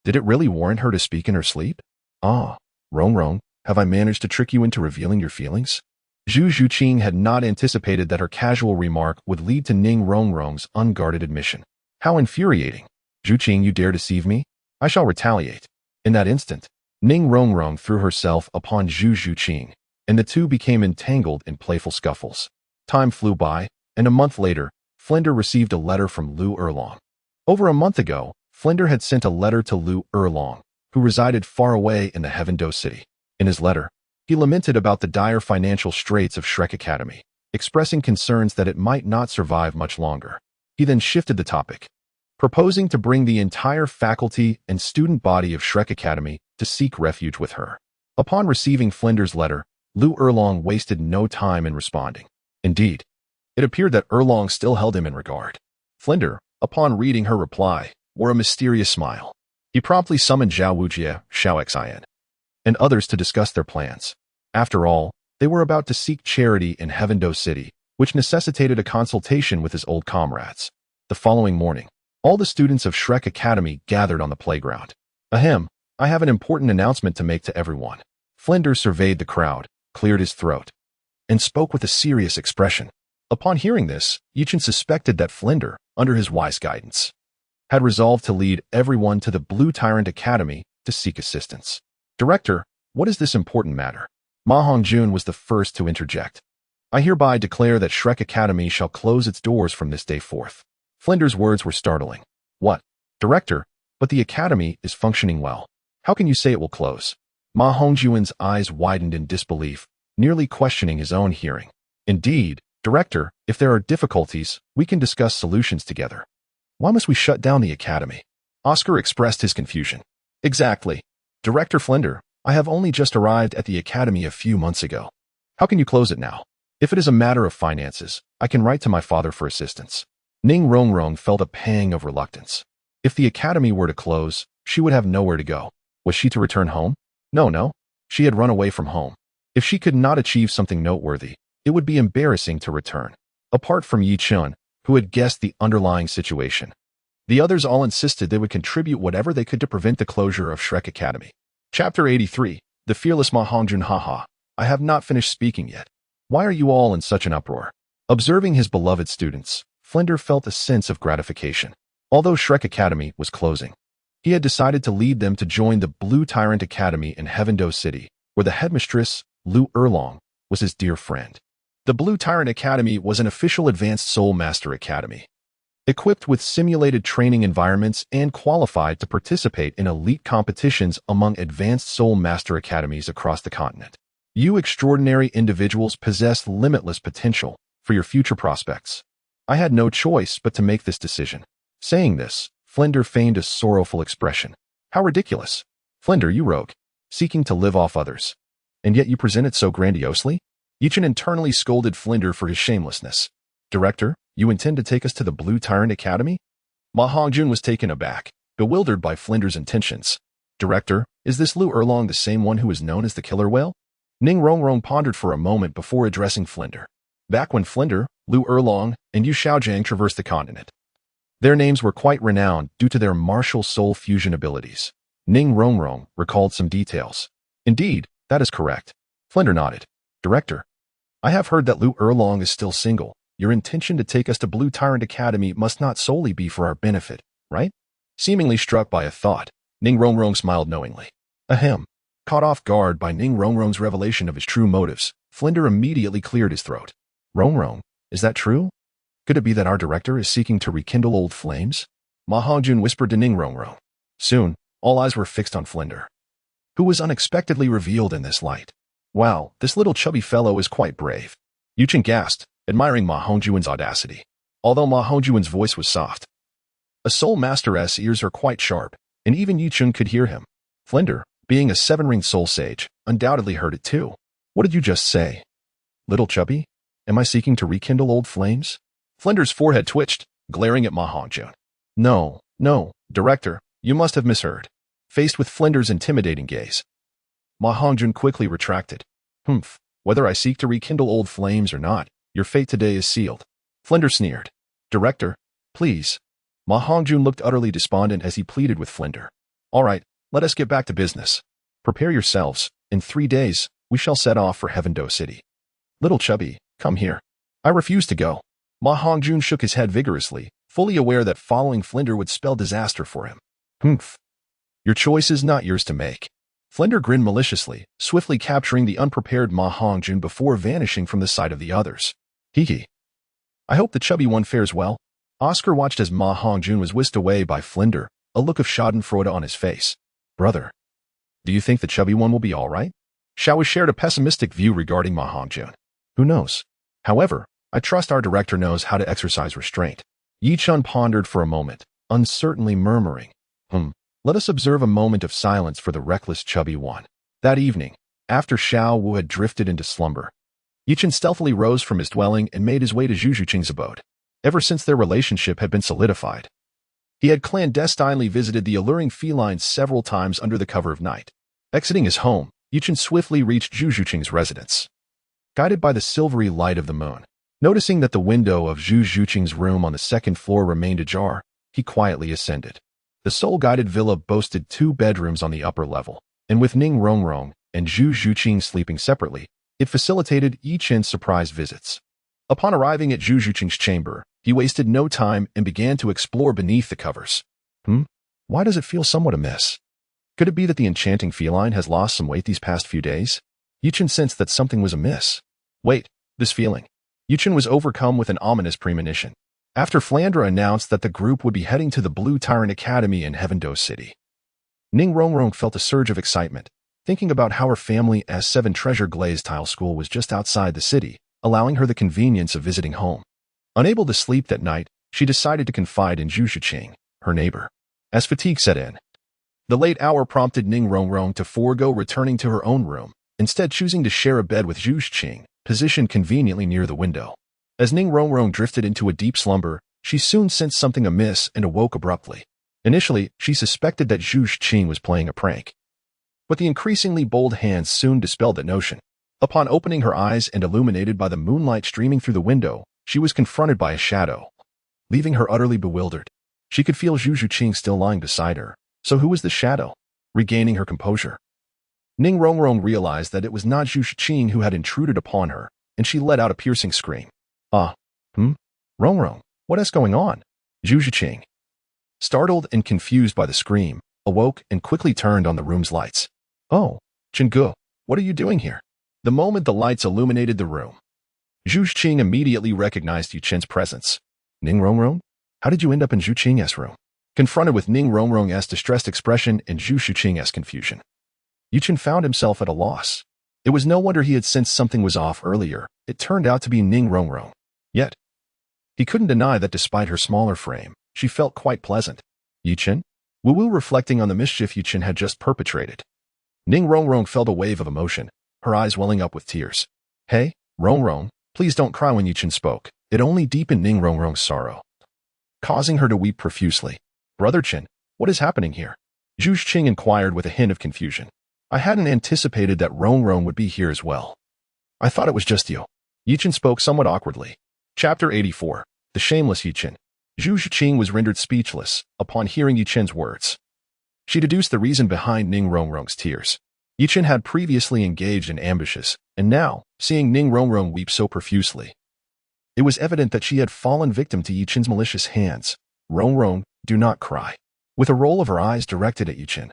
did it really warrant her to speak in her sleep? Ah, Rongrong, have I managed to trick you into revealing your feelings? Zhu Zhuqing had not anticipated that her casual remark would lead to Ning Rongrong's unguarded admission. How infuriating. Zhuqing, you dare deceive me? I shall retaliate. In that instant, Ning Rongrong threw herself upon Zhu Zhuqing, and the two became entangled in playful scuffles. Time flew by, and a month later, Flinder received a letter from Lu Erlong. Over a month ago, Flinder had sent a letter to Lu Erlong, who resided far away in the Heavendo City. In his letter, he lamented about the dire financial straits of Shrek Academy, expressing concerns that it might not survive much longer. He then shifted the topic, proposing to bring the entire faculty and student body of Shrek Academy to seek refuge with her. Upon receiving Flinder's letter, Lu Erlong wasted no time in responding. Indeed, it appeared that Erlong still held him in regard. Flinder, upon reading her reply, wore a mysterious smile. He promptly summoned Zhao Wujie, Shiau Xian, and others to discuss their plans. After all, they were about to seek charity in Heavendo City, which necessitated a consultation with his old comrades. The following morning, all the students of Shrek Academy gathered on the playground. Ahem, I have an important announcement to make to everyone. Flinder surveyed the crowd, cleared his throat, and spoke with a serious expression. Upon hearing this, Yi Chun suspected that Flinder, under his wise guidance, had resolved to lead everyone to the Blue Tyrant Academy to seek assistance. Director, what is this important matter? Ma Hongjun was the first to interject. I hereby declare that Shrek Academy shall close its doors from this day forth. Flinder's words were startling. What? Director, but the academy is functioning well. How can you say it will close? Ma Hongjun's eyes widened in disbelief, nearly questioning his own hearing. Indeed, Director, if there are difficulties, we can discuss solutions together. Why must we shut down the academy? Oscar expressed his confusion. Exactly. Director Flinder, I have only just arrived at the academy a few months ago. How can you close it now? If it is a matter of finances, I can write to my father for assistance. Ning Rongrong felt a pang of reluctance. If the academy were to close, she would have nowhere to go. Was she to return home? No. She had run away from home. If she could not achieve something noteworthy, it would be embarrassing to return. Apart from Yi Chun, who had guessed the underlying situation, the others all insisted they would contribute whatever they could to prevent the closure of Shrek Academy. Chapter 83, The Fearless Ma Hongjun. Haha, I have not finished speaking yet. Why are you all in such an uproar? Observing his beloved students, Flinder felt a sense of gratification. Although Shrek Academy was closing, he had decided to lead them to join the Blue Tyrant Academy in Heavendo City, where the headmistress, Lu Erlong, was his dear friend. The Blue Tyrant Academy was an official advanced Soul Master Academy, equipped with simulated training environments and qualified to participate in elite competitions among advanced Soul Master Academies across the continent. You extraordinary individuals possess limitless potential for your future prospects. I had no choice but to make this decision. Saying this, Flinder feigned a sorrowful expression. How ridiculous. Flinder, you rogue, seeking to live off others. And yet you present it so grandiosely? Yi Chun internally scolded Flinder for his shamelessness. Director, you intend to take us to the Blue Tyrant Academy? Ma Hongjun was taken aback, bewildered by Flinder's intentions. Director, is this Lu Erlong the same one who is known as the Killer Whale? Ning Rongrong pondered for a moment before addressing Flinder. back when Flinder, Lu Erlong, and Yu Xiaojiang traversed the continent. Their names were quite renowned due to their martial soul fusion abilities. Ning Rongrong recalled some details. Indeed, that is correct. Flinder nodded. Director, I have heard that Lu Erlong is still single. Your intention to take us to Blue Tyrant Academy must not solely be for our benefit, right? Seemingly struck by a thought, Ning Rongrong smiled knowingly. Ahem. Caught off guard by Ning Rongrong's revelation of his true motives, Flinder immediately cleared his throat. Rongrong, is that true? Could it be that our director is seeking to rekindle old flames? Ma Hongjun whispered to Ning Rongrong. Soon, all eyes were fixed on Flinder, who was unexpectedly revealed in this light. Wow, this little chubby fellow is quite brave. Yuchen gasped, admiring Ma Hongjuan's audacity. Although Ma Hongjuan's voice was soft, a soul master's ears are quite sharp, and even Yuchen could hear him. Flinder, being a seven-ringed soul sage, undoubtedly heard it too. What did you just say? Little chubby? Am I seeking to rekindle old flames? Flinder's forehead twitched, glaring at Ma Hongjun. No, director, you must have misheard. Faced with Flinder's intimidating gaze, Ma Hongjun quickly retracted. Whether I seek to rekindle old flames or not, your fate today is sealed. Flinder sneered. Director, please. Ma Hongjun looked utterly despondent as he pleaded with Flinder. All right, let us get back to business. Prepare yourselves. In 3 days, we shall set off for Heavendo City. Little chubby, come here. I refuse to go. Ma Hongjun shook his head vigorously, fully aware that following Flinder would spell disaster for him. Your choice is not yours to make. Flinder grinned maliciously, swiftly capturing the unprepared Ma Hongjun before vanishing from the sight of the others. Hee. I hope the chubby one fares well. Oscar watched as Ma Hongjun was whisked away by Flinder, a look of schadenfreude on his face. Brother, do you think the chubby one will be all right? Shiau shared a pessimistic view regarding Ma Hongjun. Who knows? However, I trust our director knows how to exercise restraint. Yichun pondered for a moment, uncertainly murmuring, Let us observe a moment of silence for the reckless chubby one. That evening, after Shiau Wu had drifted into slumber, Yichun stealthily rose from his dwelling and made his way to Zhu Zhuqing's abode. Ever since their relationship had been solidified, he had clandestinely visited the alluring feline several times under the cover of night. Exiting his home, Yichun swiftly reached Zhu Zhuqing's residence. Guided by the silvery light of the moon, noticing that the window of Zhu Zhuqing's room on the second floor remained ajar, he quietly ascended. The soul-guided villa boasted 2 bedrooms on the upper level, and with Ning Rongrong and Zhu Zhuqing sleeping separately, it facilitated Yichen's surprise visits. Upon arriving at Zhu Zhuqing's chamber, he wasted no time and began to explore beneath the covers. Why does it feel somewhat amiss? Could it be that the enchanting feline has lost some weight these past few days? Yichen sensed that something was amiss. Wait, this feeling. Yichen was overcome with an ominous premonition. After Flandra announced that the group would be heading to the Blue Tyrant Academy in Heavendo City, Ning Rongrong felt a surge of excitement, thinking about how her family S7 Treasure Glaze Tile School was just outside the city, allowing her the convenience of visiting home. Unable to sleep that night, she decided to confide in Zhu Zhuqing, her neighbor. As fatigue set in, the late hour prompted Ning Rongrong to forego returning to her own room, instead choosing to share a bed with Zhu Zhuqing, positioned conveniently near the window. As Ning Rongrong drifted into a deep slumber, she soon sensed something amiss and awoke abruptly. Initially, she suspected that Zhu Zhuqing was playing a prank. But the increasingly bold hands soon dispelled that notion. Upon opening her eyes and illuminated by the moonlight streaming through the window, she was confronted by a shadow, leaving her utterly bewildered. She could feel Zhu Zhuqing still lying beside her. So who was the shadow? Regaining her composure, Ning Rongrong realized that it was not Zhu Zhuqing who had intruded upon her, and she let out a piercing scream. Rongrong, what is going on? Zhu Zhuqing, startled and confused by the scream, awoke and quickly turned on the room's lights. Oh, Chingu, what are you doing here? The moment the lights illuminated the room, Zhu Zhuqing immediately recognized Yu Chen's presence. Ning Rongrong, how did you end up in Zhu Qing's room? Confronted with Ning Rongrong's distressed expression and Zhu Zhuqing's confusion, Yu Chen found himself at a loss. It was no wonder he had sensed something was off earlier. It turned out to be Ning Rongrong. Yet, he couldn't deny that despite her smaller frame, she felt quite pleasant. Yu Chen? Wu reflecting on the mischief Yu Chen had just perpetrated. Ning Rongrong felt a wave of emotion, her eyes welling up with tears. Hey, Rongrong, please don't cry. When Yu Chen spoke, it only deepened Ning Rongrong's sorrow, causing her to weep profusely. Brother Chen, what is happening here? Zhu Zhuqing inquired with a hint of confusion. I hadn't anticipated that Rongrong would be here as well. I thought it was just you. Yichen spoke somewhat awkwardly. Chapter 84. The Shameless Yichen. Zhu Shiqing was rendered speechless upon hearing Yichen's words. She deduced the reason behind Ning Rongrong's tears. Yichen had previously engaged in ambushes, and now, seeing Ning Rongrong weep so profusely, it was evident that she had fallen victim to Yichen's malicious hands. Rongrong, do not cry. With a roll of her eyes directed at Yichen,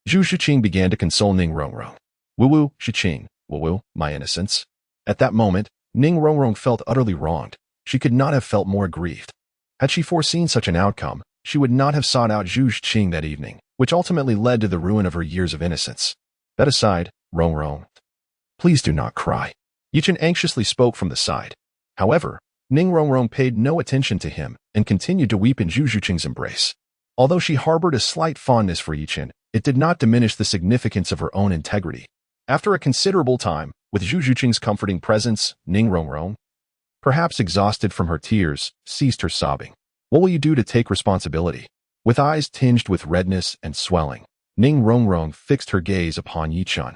Zhu Shiqing began to console Ning Rongrong. Woo-woo, Shiqing, woo-woo, my innocence. At that moment, Ning Rongrong felt utterly wronged. She could not have felt more grieved. Had she foreseen such an outcome, she would not have sought out Zhu Shiqing that evening, which ultimately led to the ruin of her years of innocence. That aside, Rongrong, please do not cry. Yichen anxiously spoke from the side. However, Ning Rongrong paid no attention to him and continued to weep in Zhu Shiqing's embrace. Although she harbored a slight fondness for Yichen, it did not diminish the significance of her own integrity. After a considerable time, with Zhu Shiqing's comforting presence, Ning Rongrong, perhaps exhausted from her tears, ceased her sobbing. What will you do to take responsibility? With eyes tinged with redness and swelling, Ning Rongrong fixed her gaze upon Yichen.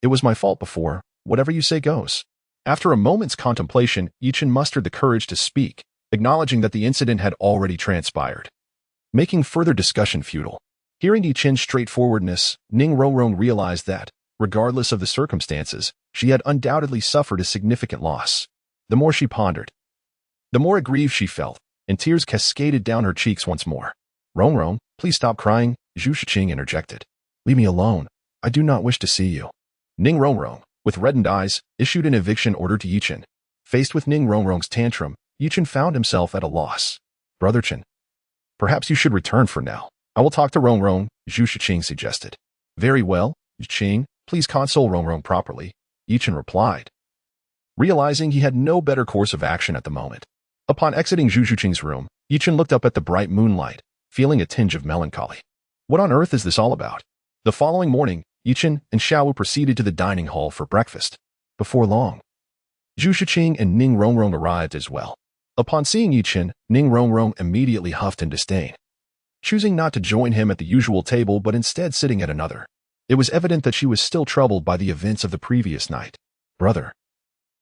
It was my fault before. Whatever you say goes. After a moment's contemplation, Yichen mustered the courage to speak, acknowledging that the incident had already transpired, making further discussion futile. Hearing Yichen's straightforwardness, Ning Rongrong realized that, regardless of the circumstances, she had undoubtedly suffered a significant loss. The more she pondered, the more aggrieved she felt, and tears cascaded down her cheeks once more. Rongrong, please stop crying, Zhu Shiqing interjected. Leave me alone. I do not wish to see you. Ning Rongrong, with reddened eyes, issued an eviction order to Yichen. Faced with Ning Rongrong's tantrum, Yichen found himself at a loss. Brother Chen, perhaps you should return for now. I will talk to Rongrong, Zhu Shiqing suggested. Very well, Yichen, please console Rongrong properly, Yichen replied, realizing he had no better course of action at the moment. Upon exiting Zhu Shiqing's room, Yichen looked up at the bright moonlight, feeling a tinge of melancholy. What on earth is this all about? The following morning, Yichen and Shiau proceeded to the dining hall for breakfast. Before long, Zhu Shiqing and Ning Rongrong arrived as well. Upon seeing Yichen, Ning Rongrong immediately huffed in disdain, choosing not to join him at the usual table but instead sitting at another. It was evident that she was still troubled by the events of the previous night. Brother,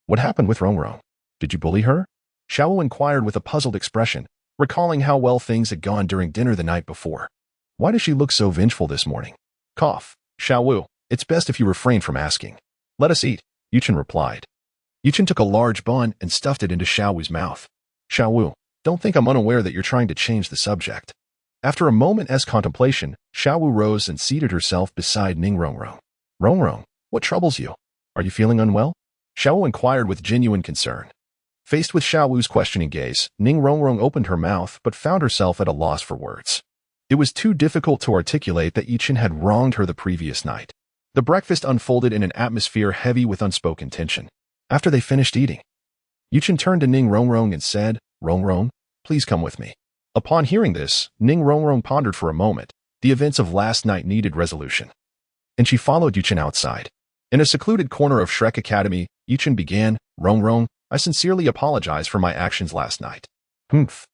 what happened with Rongrong? Did you bully her? Shiau inquired with a puzzled expression, recalling how well things had gone during dinner the night before. Why does she look so vengeful this morning? Cough. Shiau, it's best if you refrain from asking. Let us eat, Yichen replied. Yichen took a large bun and stuffed it into Shiau's mouth. Shiau, don't think I'm unaware that you're trying to change the subject. After a moment's contemplation, Shiau rose and seated herself beside Ning Rongrong. Rongrong, what troubles you? Are you feeling unwell? Shiau inquired with genuine concern. Faced with Shiau's questioning gaze, Ning Rongrong opened her mouth but found herself at a loss for words. It was too difficult to articulate that Yichen had wronged her the previous night. The breakfast unfolded in an atmosphere heavy with unspoken tension. After they finished eating, Yichen turned to Ning Rongrong and said, Rongrong, please come with me. Upon hearing this, Ning Rongrong pondered for a moment. The events of last night needed resolution, and she followed Yichen outside. In a secluded corner of Shrek Academy, Yichen began, Rongrong, I sincerely apologize for my actions last night. Humph.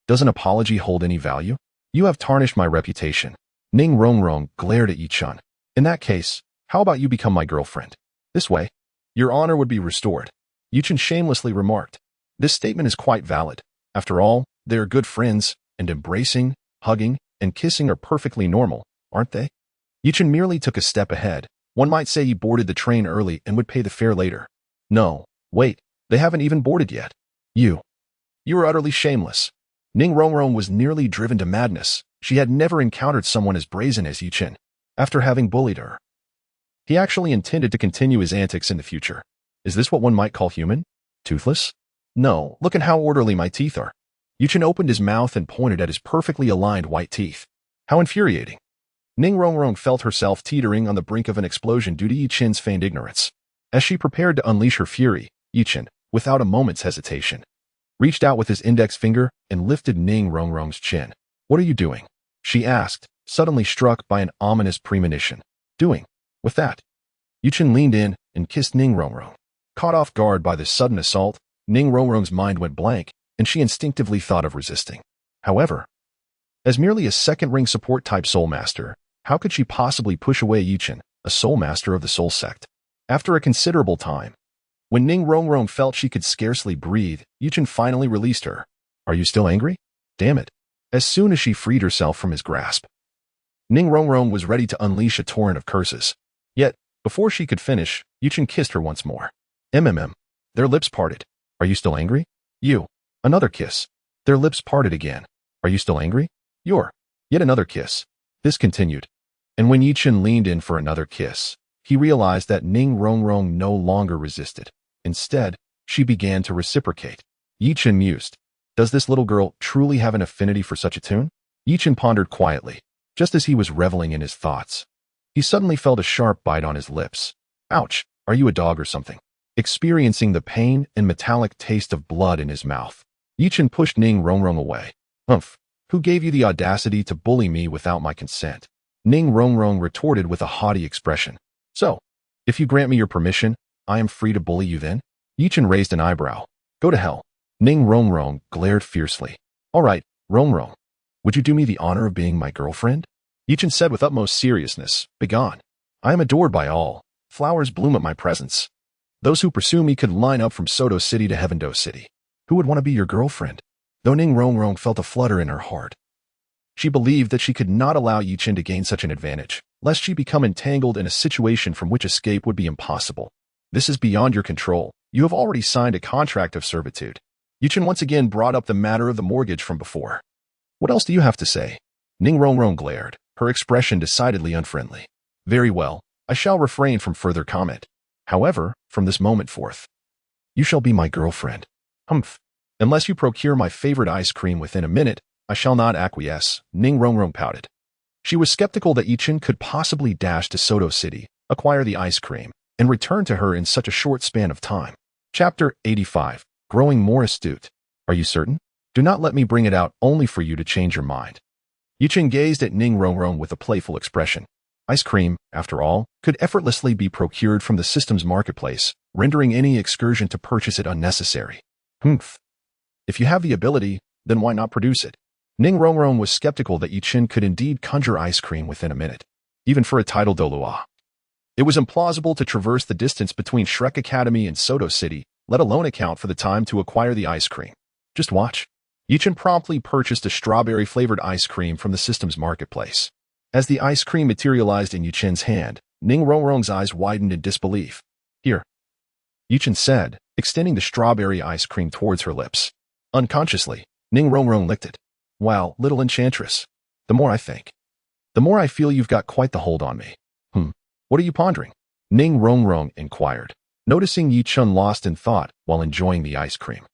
Does an apology hold any value? You have tarnished my reputation. Ning Rongrong glared at Yichen. In that case, how about you become my girlfriend? This way, your honor would be restored. Yichen shamelessly remarked. This statement is quite valid. After all, they are good friends, and embracing, hugging, and kissing are perfectly normal, aren't they? Yichen merely took a step ahead. One might say he boarded the train early and would pay the fare later. No, wait, they haven't even boarded yet. You are utterly shameless. Ning Rongrong was nearly driven to madness. She had never encountered someone as brazen as Yichen. After having bullied her, he actually intended to continue his antics in the future. Is this what one might call human? Toothless? No, look at how orderly my teeth are. Yichen opened his mouth and pointed at his perfectly aligned white teeth. How infuriating. Ning Rongrong felt herself teetering on the brink of an explosion due to Yichen's feigned ignorance. As she prepared to unleash her fury, Yichen, without a moment's hesitation, reached out with his index finger and lifted Ning Rongrong's chin. What are you doing? She asked, suddenly struck by an ominous premonition. Doing? With that? Yichen leaned in and kissed Ning Rongrong. Caught off guard by this sudden assault, Ning Rongrong's mind went blank, and she instinctively thought of resisting. However, as merely a second-ring support-type soul master, how could she possibly push away Yichen, a soul master of the soul sect? After a considerable time, When Ning Rongrong felt she could scarcely breathe, Yuchen finally released her. Are you still angry? Damn it. As soon as she freed herself from his grasp, Ning Rongrong was ready to unleash a torrent of curses. Yet, before she could finish, Yuchen kissed her once more. Their lips parted. Are you still angry? You. Another kiss. Their lips parted again. Are you still angry? You're. Yet another kiss. This continued. And when Yuchen leaned in for another kiss, he realized that Ning Rongrong no longer resisted. Instead, she began to reciprocate. Yuchen mused. Does this little girl truly have an affinity for such a tune? Yuchen pondered quietly. Just as he was reveling in his thoughts, he suddenly felt a sharp bite on his lips. Ouch, are you a dog or something? Experiencing the pain and metallic taste of blood in his mouth, Yuchen pushed Ning Rongrong away. Humph, who gave you the audacity to bully me without my consent? Ning Rongrong retorted with a haughty expression. So, if you grant me your permission, I am free to bully you then? Yuchen raised an eyebrow. Go to hell. Ning Rongrong glared fiercely. All right, Rongrong. Would you do me the honor of being my girlfriend? Yuchen said with utmost seriousness. Begone. I am adored by all. Flowers bloom at my presence. Those who pursue me could line up from Soto City to Heavendo City. Who would want to be your girlfriend? Though Ning Rongrong felt a flutter in her heart, she believed that she could not allow Yuchen to gain such an advantage, lest she become entangled in a situation from which escape would be impossible. This is beyond your control. You have already signed a contract of servitude. Yuchen once again brought up the matter of the mortgage from before. What else do you have to say? Ning Rongrong glared, her expression decidedly unfriendly. Very well, I shall refrain from further comment. However, from this moment forth, you shall be my girlfriend. Humph. Unless you procure my favorite ice cream within a minute, I shall not acquiesce, Ning Rongrong pouted. She was skeptical that Yuchen could possibly dash to Soto City, acquire the ice cream, and return to her in such a short span of time. Chapter 85. Growing more astute. Are you certain? Do not let me bring it out only for you to change your mind. Yuchen gazed at Ning Rongrong with a playful expression. Ice cream, after all, could effortlessly be procured from the system's marketplace, rendering any excursion to purchase it unnecessary. Humph. If you have the ability, then why not produce it? Ning Rongrong was skeptical that Yuchen could indeed conjure ice cream within a minute, even for a titled Douluo. It was implausible to traverse the distance between Shrek Academy and Soto City, let alone account for the time to acquire the ice cream. Just watch. Yuchen promptly purchased a strawberry-flavored ice cream from the system's marketplace. As the ice cream materialized in Yuchen's hand, Ning Rongrong's eyes widened in disbelief. Here, Yuchen said, extending the strawberry ice cream towards her lips. Unconsciously, Ning Rongrong licked it. Wow, little enchantress. The more I think, the more I feel you've got quite the hold on me. What are you pondering? Ning Rongrong inquired, noticing Yuchen lost in thought while enjoying the ice cream.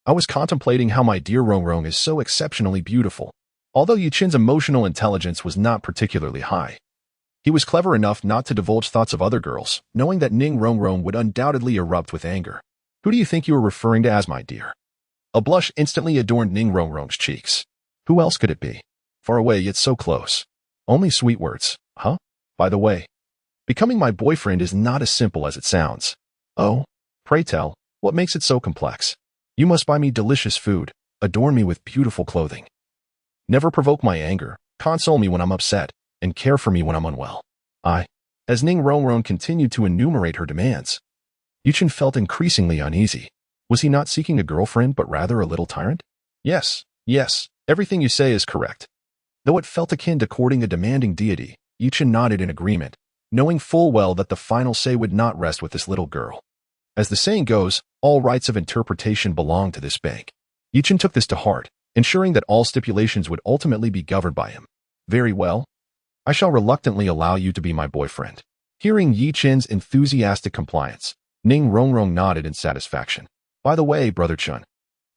I was contemplating how my dear Rongrong is so exceptionally beautiful. Although Yuchen's emotional intelligence was not particularly high, he was clever enough not to divulge thoughts of other girls, knowing that Ning Rongrong would undoubtedly erupt with anger. Who do you think you are referring to as my dear? A blush instantly adorned Ning Rongrong's cheeks. Who else could it be? Far away yet so close. Only sweet words, huh? By the way, becoming my boyfriend is not as simple as it sounds. Oh, pray tell, what makes it so complex? You must buy me delicious food, adorn me with beautiful clothing. Never provoke my anger, console me when I'm upset, and care for me when I'm unwell. As Ning Rongrong continued to enumerate her demands, Yuchen felt increasingly uneasy. Was he not seeking a girlfriend but rather a little tyrant? Yes, everything you say is correct. Though it felt akin to courting a demanding deity, Yuchen nodded in agreement, knowing full well that the final say would not rest with this little girl. As the saying goes, all rights of interpretation belong to this bank. Yuchen took this to heart, ensuring that all stipulations would ultimately be governed by him. Very well. I shall reluctantly allow you to be my boyfriend. Hearing Yuchen's enthusiastic compliance, Ning Rongrong nodded in satisfaction. By the way, Brother Chun,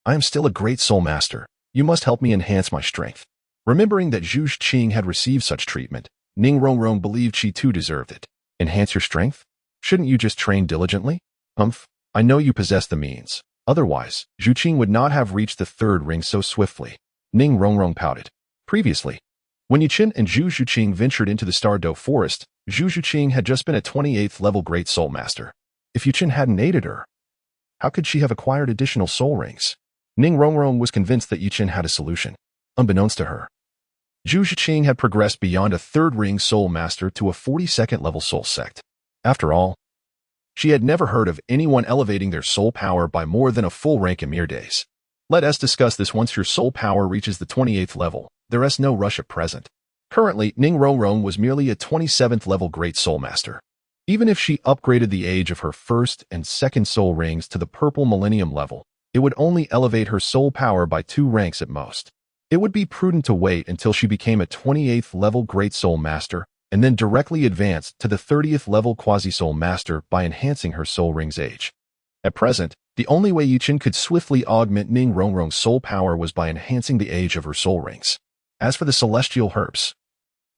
I am still a great soul master. You must help me enhance my strength. Remembering that Zhu Qing had received such treatment, Ning Rongrong believed she too deserved it. Enhance your strength? Shouldn't you just train diligently? Humph, I know you possess the means. Otherwise, Zhu Qing would not have reached the third ring so swiftly. Ning Rongrong pouted. Previously, when Yuchen and Zhu Qing ventured into the Stardo Forest, Zhu Qing had just been a 28th level Great Soul Master. If Yuchen hadn't aided her, how could she have acquired additional soul rings? Ning Rongrong was convinced that Yuchen had a solution. Unbeknownst to her, Zhu Qing had progressed beyond a third ring soul master to a 42nd level soul sect. After all, She had never heard of anyone elevating their soul power by more than a full rank in mere days. Let us discuss this once your soul power reaches the 28th level. There is no rush at present. Currently, Ning Rongrong was merely a 27th level Great Soul Master. Even if she upgraded the age of her first and second soul rings to the Purple Millennium level, it would only elevate her soul power by 2 ranks at most. It would be prudent to wait until she became a 28th level Great Soul Master and then directly advance to the 30th level Quasi-Soul Master by enhancing her soul ring's age. At present, the only way Yichen could swiftly augment Ning Rongrong's soul power was by enhancing the age of her soul rings. As for the celestial herbs,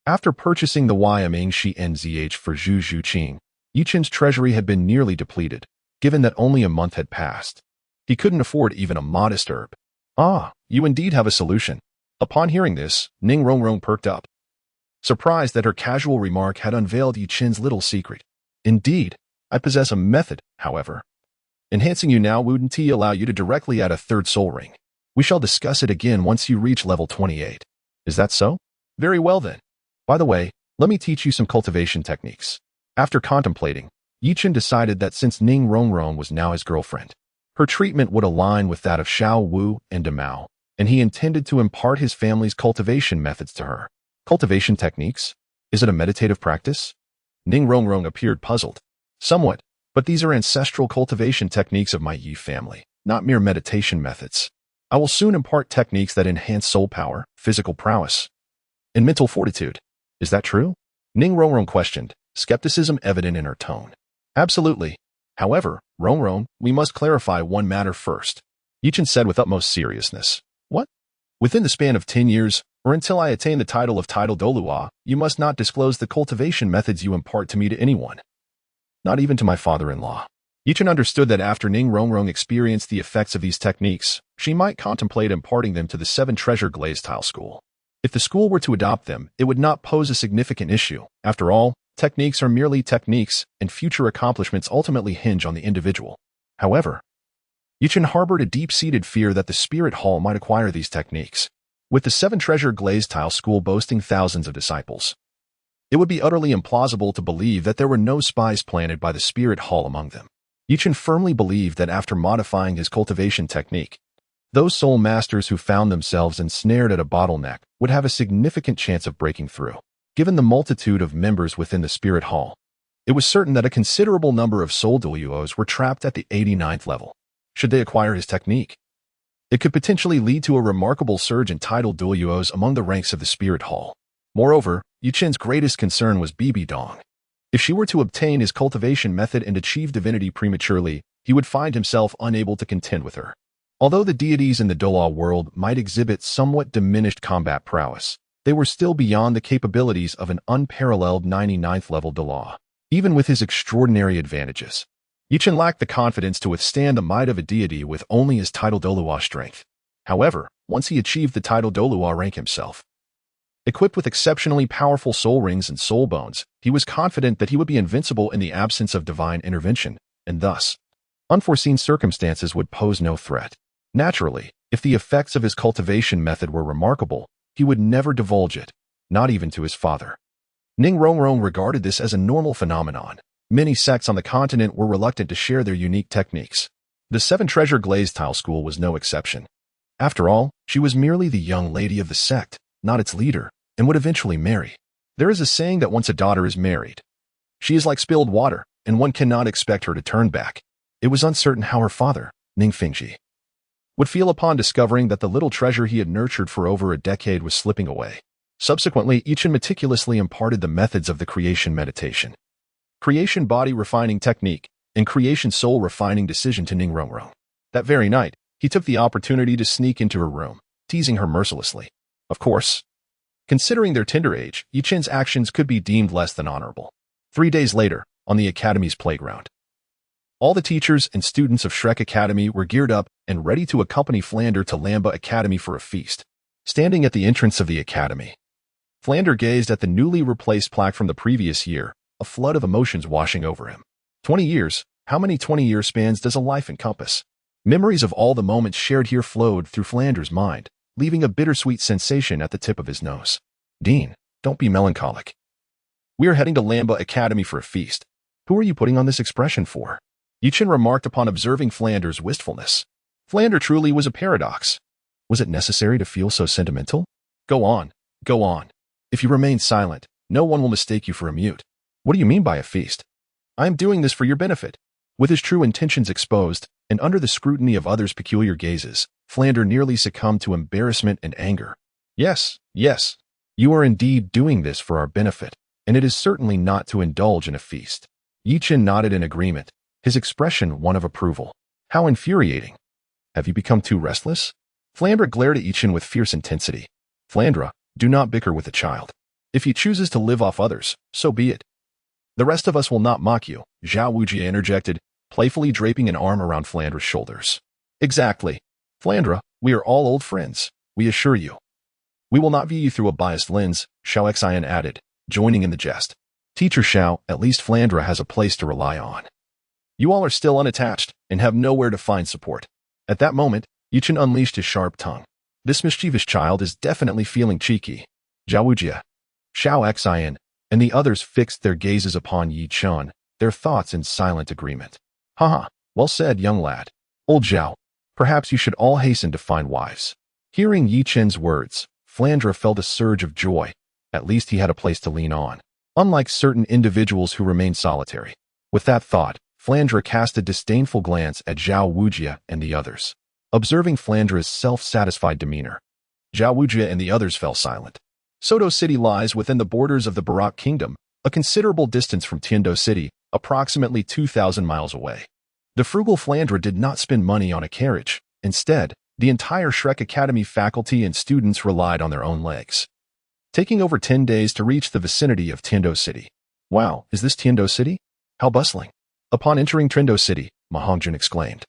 after purchasing the Yaming Shi NZH for Zhu Zhuqing, Yichen's treasury had been nearly depleted, given that only a month had passed. He couldn't afford even a modest herb. Ah, you indeed have a solution. Upon hearing this, Ning Rongrong perked up, surprised that her casual remark had unveiled Yichen's little secret. Indeed, I possess a method, however. Enhancing you now wouldn't allow you to directly add a 3rd soul ring. We shall discuss it again once you reach level 28. Is that so? Very well then. By the way, let me teach you some cultivation techniques. After contemplating, Yichen decided that since Ning Rongrong was now his girlfriend, her treatment would align with that of Xiao Wu and Demao, and he intended to impart his family's cultivation methods to her. Cultivation techniques? Is it a meditative practice? Ning Rongrong appeared puzzled. Somewhat, but these are ancestral cultivation techniques of my Yi family, not mere meditation methods. I will soon impart techniques that enhance soul power, physical prowess, and mental fortitude. Is that true? Ning Rongrong questioned, skepticism evident in her tone. Absolutely. However, Rongrong, we must clarify one matter first. Yichen said with utmost seriousness. What? Within the span of 10 years, or until I attain the title of Title Douluo, you must not disclose the cultivation methods you impart to me to anyone. Not even to my father-in-law. Yichen understood that after Ning Rongrong experienced the effects of these techniques, she might contemplate imparting them to the 7 Treasure Glazed Tile School. If the school were to adopt them, it would not pose a significant issue. After all, techniques are merely techniques, and future accomplishments ultimately hinge on the individual. However, Yichen harbored a deep-seated fear that the Spirit Hall might acquire these techniques. With the 7 Treasure Glazed Tile School boasting thousands of disciples, it would be utterly implausible to believe that there were no spies planted by the Spirit Hall among them. Yichen firmly believed that after modifying his cultivation technique, those soul masters who found themselves ensnared at a bottleneck would have a significant chance of breaking through. Given the multitude of members within the Spirit Hall, it was certain that a considerable number of soul Douluos were trapped at the 89th level. Should they acquire his technique, it could potentially lead to a remarkable surge in titled Douluos among the ranks of the Spirit Hall. Moreover, Yichen's greatest concern was Bibi Dong. If she were to obtain his cultivation method and achieve divinity prematurely, he would find himself unable to contend with her. Although the deities in the Douluo world might exhibit somewhat diminished combat prowess, they were still beyond the capabilities of an unparalleled 99th level Douluo. Even with his extraordinary advantages, Yichen lacked the confidence to withstand the might of a deity with only his title Douluo strength. However, once he achieved the title Douluo rank himself, equipped with exceptionally powerful soul rings and soul bones, he was confident that he would be invincible in the absence of divine intervention, and thus, unforeseen circumstances would pose no threat. Naturally, if the effects of his cultivation method were remarkable, he would never divulge it, not even to his father. Ning Rongrong regarded this as a normal phenomenon. Many sects on the continent were reluctant to share their unique techniques. The 7 Treasure Glazed Tile School was no exception. After all, she was merely the young lady of the sect, not its leader, and would eventually marry. There is a saying that once a daughter is married, she is like spilled water, and one cannot expect her to turn back. It was uncertain how her father, Ning Fingji, would feel upon discovering that the little treasure he had nurtured for over a decade was slipping away. Subsequently, Yichen meticulously imparted the methods of the creation meditation, creation body refining technique, and creation soul refining decision to Ning Rongrong. That very night, he took the opportunity to sneak into her room, teasing her mercilessly. Of course, considering their tender age, Yichen's actions could be deemed less than honorable. 3 days later, on the academy's playground, all the teachers and students of Shrek Academy were geared up and ready to accompany Flander to Lamba Academy for a feast. Standing at the entrance of the academy, Flander gazed at the newly replaced plaque from the previous year, a flood of emotions washing over him. 20 years, how many 20-year spans does a life encompass? Memories of all the moments shared here flowed through Flander's mind, leaving a bittersweet sensation at the tip of his nose. Dean, don't be melancholic. We are heading to Lamba Academy for a feast. Who are you putting on this expression for? Yichen remarked upon observing Flandra's wistfulness. Flandra truly was a paradox. Was it necessary to feel so sentimental? Go on, go on. If you remain silent, no one will mistake you for a mute. What do you mean by a feast? I am doing this for your benefit. With his true intentions exposed, and under the scrutiny of others' peculiar gazes, Flandra nearly succumbed to embarrassment and anger. Yes, yes, you are indeed doing this for our benefit, and it is certainly not to indulge in a feast. Yichen nodded in agreement, his expression one of approval. How infuriating. Have you become too restless? Flandra glared at Yichen with fierce intensity. Flandra, do not bicker with the child. If he chooses to live off others, so be it. The rest of us will not mock you, Zhao Wujie interjected, playfully draping an arm around Flandra's shoulders. Exactly. Flandra, we are all old friends, we assure you. We will not view you through a biased lens, Shiau Xian added, joining in the jest. Teacher Shiau, at least Flandra has a place to rely on. You all are still unattached and have nowhere to find support. At that moment, Yichen unleashed his sharp tongue. This mischievous child is definitely feeling cheeky. Zhao Wujie, Shiau Xian, and the others fixed their gazes upon Yichen, their thoughts in silent agreement. Haha, well said, young lad. Old Zhao, perhaps you should all hasten to find wives. Hearing Yichen's words, Flandra felt a surge of joy. At least he had a place to lean on, unlike certain individuals who remain solitary. With that thought, Flandra cast a disdainful glance at Zhao Wujie and the others. Observing Flandra's self-satisfied demeanor, Zhao Wujie and the others fell silent. Soto City lies within the borders of the Barak Kingdom, a considerable distance from Tiando City, approximately 2,000 miles away. The frugal Flandra did not spend money on a carriage. Instead, the entire Shrek Academy faculty and students relied on their own legs, taking over 10 days to reach the vicinity of Tiando City. Wow, is this Tiando City? How bustling. Upon entering Tiando City, Ma Hongjun exclaimed,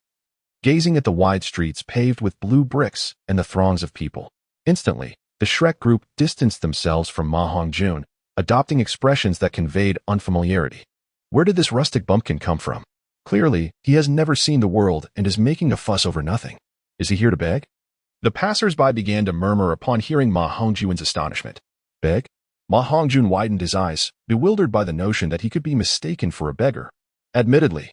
gazing at the wide streets paved with blue bricks and the throngs of people. Instantly, the Shrek group distanced themselves from Ma Hongjun, adopting expressions that conveyed unfamiliarity. Where did this rustic bumpkin come from? Clearly, he has never seen the world and is making a fuss over nothing. Is he here to beg? The passers-by began to murmur upon hearing Ma Hongjun's astonishment. Beg? Ma Hongjun widened his eyes, bewildered by the notion that he could be mistaken for a beggar. Admittedly,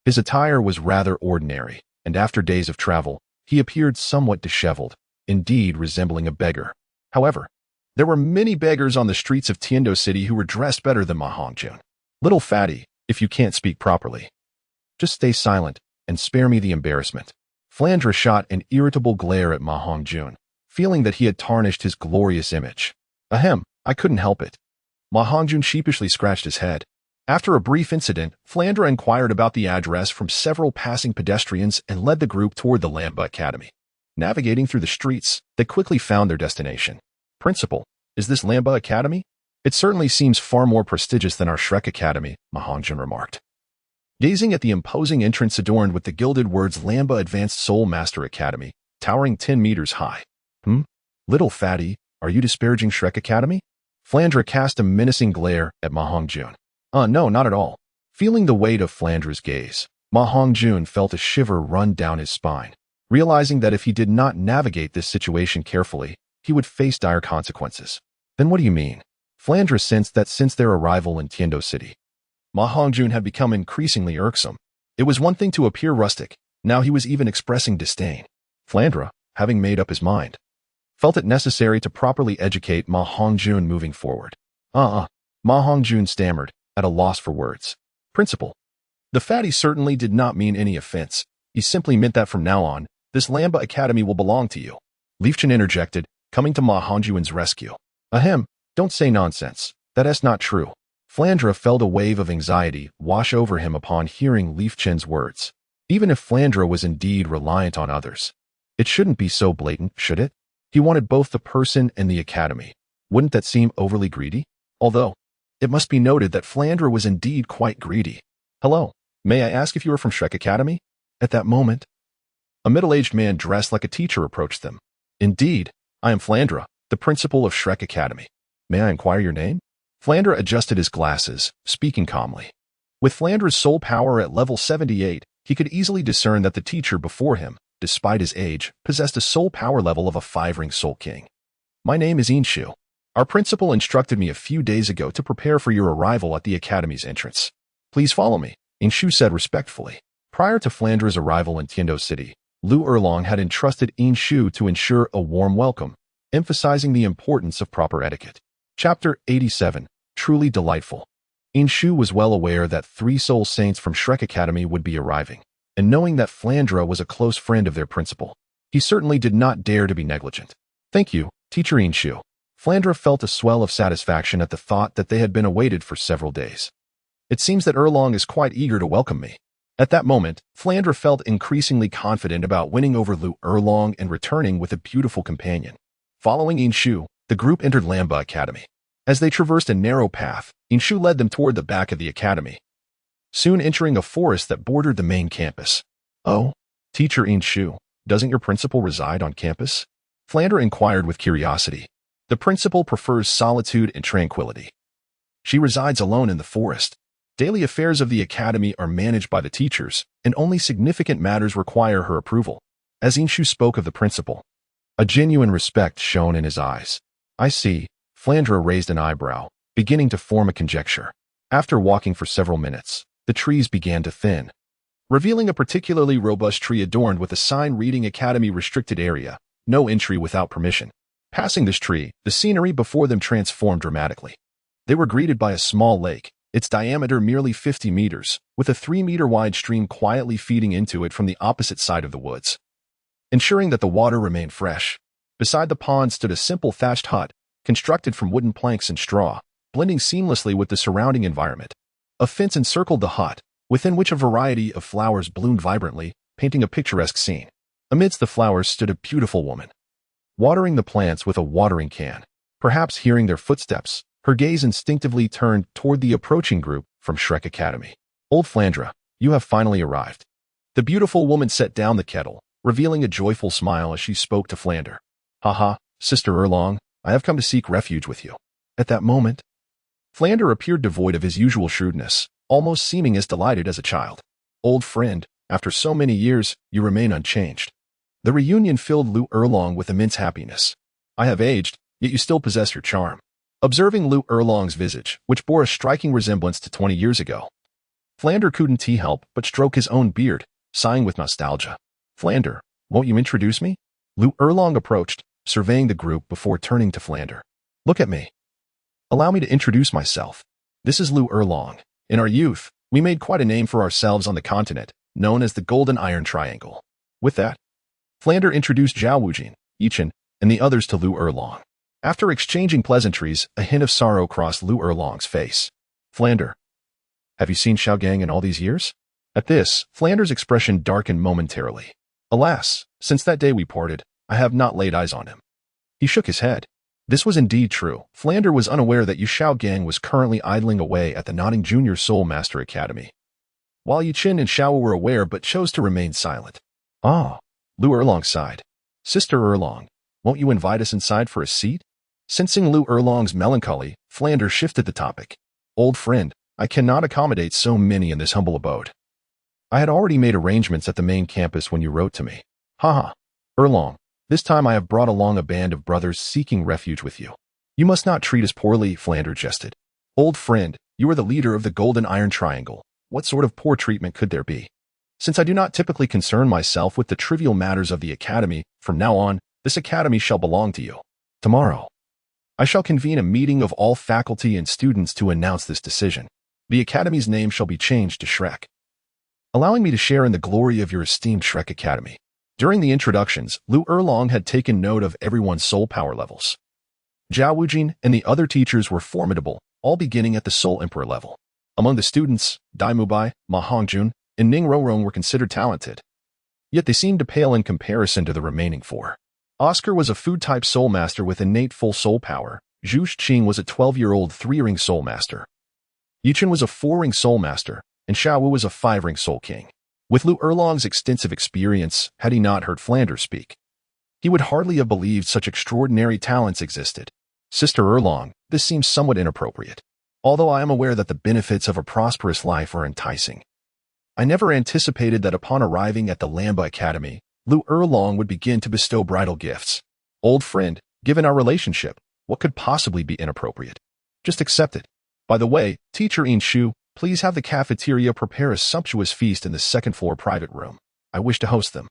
his attire was rather ordinary, and after days of travel, he appeared somewhat disheveled, indeed resembling a beggar. However, there were many beggars on the streets of Tiando City who were dressed better than Ma Hongjun. Little fatty, if you can't speak properly. Just stay silent and spare me the embarrassment. Flandra shot an irritable glare at Ma Hongjun, feeling that he had tarnished his glorious image. Ahem, I couldn't help it. Ma Hongjun sheepishly scratched his head. After a brief incident, Flandra inquired about the address from several passing pedestrians and led the group toward the Lamba Academy. Navigating through the streets, they quickly found their destination. Principal, is this Lamba Academy? It certainly seems far more prestigious than our Shrek Academy, Ma Hongjun remarked. Gazing at the imposing entrance adorned with the gilded words Lamba Advanced Soul Master Academy, towering 10 meters high. Little fatty, are you disparaging Shrek Academy? Flandra cast a menacing glare at Ma Hongjun. No, not at all. Feeling the weight of Flandra's gaze, Ma Hongjun felt a shiver run down his spine, realizing that if he did not navigate this situation carefully, he would face dire consequences. Then what do you mean? Flandra sensed that since their arrival in Tiando City, Ma Hongjun had become increasingly irksome. It was one thing to appear rustic, now he was even expressing disdain. Flandra, having made up his mind, felt it necessary to properly educate Ma Hongjun moving forward. Ma Hongjun stammered, at a loss for words. Principal. The fatty certainly did not mean any offense. He simply meant that from now on, this Lamba Academy will belong to you. Liefchen interjected, coming to Ma Hongjun's rescue. Ahem, don't say nonsense. That is not true. Flandra felt a wave of anxiety wash over him upon hearing Liefchen's words. Even if Flandra was indeed reliant on others, it shouldn't be so blatant, should it? He wanted both the person and the academy. Wouldn't that seem overly greedy? Although, it must be noted that Flandra was indeed quite greedy. Hello, may I ask if you are from Shrek Academy? At that moment, a middle-aged man dressed like a teacher approached them. Indeed, I am Flandra, the principal of Shrek Academy. May I inquire your name? Flandra adjusted his glasses, speaking calmly. With Flandra's soul power at level 78, he could easily discern that the teacher before him, despite his age, possessed a soul power level of a 5-ring soul king. My name is Inshu. Our principal instructed me a few days ago to prepare for your arrival at the academy's entrance. Please follow me, Inshu said respectfully. Prior to Flandra's arrival in Tiando City, Lu Erlong had entrusted Inshu to ensure a warm welcome, emphasizing the importance of proper etiquette. Chapter 87. Truly delightful. Inshu was well aware that 3 soul saints from Shrek Academy would be arriving, and knowing that Flandra was a close friend of their principal, he certainly did not dare to be negligent. Thank you, Teacher Inshu. Flandra felt a swell of satisfaction at the thought that they had been awaited for several days. It seems that Erlong is quite eager to welcome me. At that moment, Flandra felt increasingly confident about winning over Lu Erlong and returning with a beautiful companion. Following Inshu, the group entered Lamba Academy. As they traversed a narrow path, Inshu led them toward the back of the academy, soon entering a forest that bordered the main campus. Oh, Teacher Inshu, doesn't your principal reside on campus? Flandra inquired with curiosity. The principal prefers solitude and tranquility. She resides alone in the forest. Daily affairs of the academy are managed by the teachers, and only significant matters require her approval. As Inshu spoke of the principal, a genuine respect shone in his eyes. I see. Flandra raised an eyebrow, beginning to form a conjecture. After walking for several minutes, the trees began to thin, revealing a particularly robust tree adorned with a sign reading Academy Restricted Area, no entry without permission. Passing this tree, the scenery before them transformed dramatically. They were greeted by a small lake, its diameter merely 50 meters, with a 3-meter-wide stream quietly feeding into it from the opposite side of the woods, ensuring that the water remained fresh. Beside the pond stood a simple thatched hut, constructed from wooden planks and straw, blending seamlessly with the surrounding environment. A fence encircled the hut, within which a variety of flowers bloomed vibrantly, painting a picturesque scene. Amidst the flowers stood a beautiful woman, watering the plants with a watering can. Perhaps hearing their footsteps, her gaze instinctively turned toward the approaching group from Shrek Academy. Old Flandra, you have finally arrived. The beautiful woman set down the kettle, revealing a joyful smile as she spoke to Flandra. Haha, Sister Erlong, I have come to seek refuge with you. At that moment, Flandra appeared devoid of his usual shrewdness, almost seeming as delighted as a child. Old friend, after so many years, you remain unchanged. The reunion filled Lu Erlong with immense happiness. I have aged, yet you still possess your charm. Observing Lu Erlong's visage, which bore a striking resemblance to 20 years ago, Flandra couldn't help but stroke his own beard, sighing with nostalgia. Flandra, won't you introduce me? Lu Erlong approached, surveying the group before turning to Flandra. Look at me. Allow me to introduce myself. This is Lu Erlong. In our youth, we made quite a name for ourselves on the continent, known as the Golden Iron Triangle. With that, Flandra introduced Zhao Wujin, Yichen, and the others to Lu Erlong. After exchanging pleasantries, a hint of sorrow crossed Lu Erlong's face. Flandra, have you seen Xiao in all these years? At this, Flandra's expression darkened momentarily. Alas, since that day we parted, I have not laid eyes on him. He shook his head. This was indeed true. Flandra was unaware that Yu Xiao was currently idling away at the Notting Junior Soul Master Academy, while Yichen and Shiau were aware but chose to remain silent. Ah, Lu Erlong sighed. Sister Erlong, won't you invite us inside for a seat? Sensing Lu Erlong's melancholy, Flandra shifted the topic. Old friend, I cannot accommodate so many in this humble abode. I had already made arrangements at the main campus when you wrote to me. Haha, Erlong, this time I have brought along a band of brothers seeking refuge with you. You must not treat us poorly, Flandra jested. Old friend, you are the leader of the Golden Iron Triangle. What sort of poor treatment could there be? Since I do not typically concern myself with the trivial matters of the academy, from now on, this academy shall belong to you. Tomorrow, I shall convene a meeting of all faculty and students to announce this decision. The academy's name shall be changed to Shrek, allowing me to share in the glory of your esteemed Shrek Academy. During the introductions, Lu Erlong had taken note of everyone's soul power levels. Zhao Wujin and the other teachers were formidable, all beginning at the Soul Emperor level. Among the students, Dai Mubai, Ma Hongjun, and Ning Rorong were considered talented, yet they seemed to pale in comparison to the remaining 4. Oscar was a food-type soul master with innate full soul power. Zhu Xing was a 12-year-old 3-ring soul master. Yichen was a 4-ring soul master, and Xiao Wu was a 5-ring soul king. With Lu Erlong's extensive experience, had he not heard Flandra speak, he would hardly have believed such extraordinary talents existed. Sister Erlong, this seems somewhat inappropriate. Although I am aware that the benefits of a prosperous life are enticing, I never anticipated that upon arriving at the Lamba Academy, Lu Erlong would begin to bestow bridal gifts. Old friend, given our relationship, what could possibly be inappropriate? Just accept it. By the way, Teacher Inshu, please have the cafeteria prepare a sumptuous feast in the second-floor private room. I wish to host them.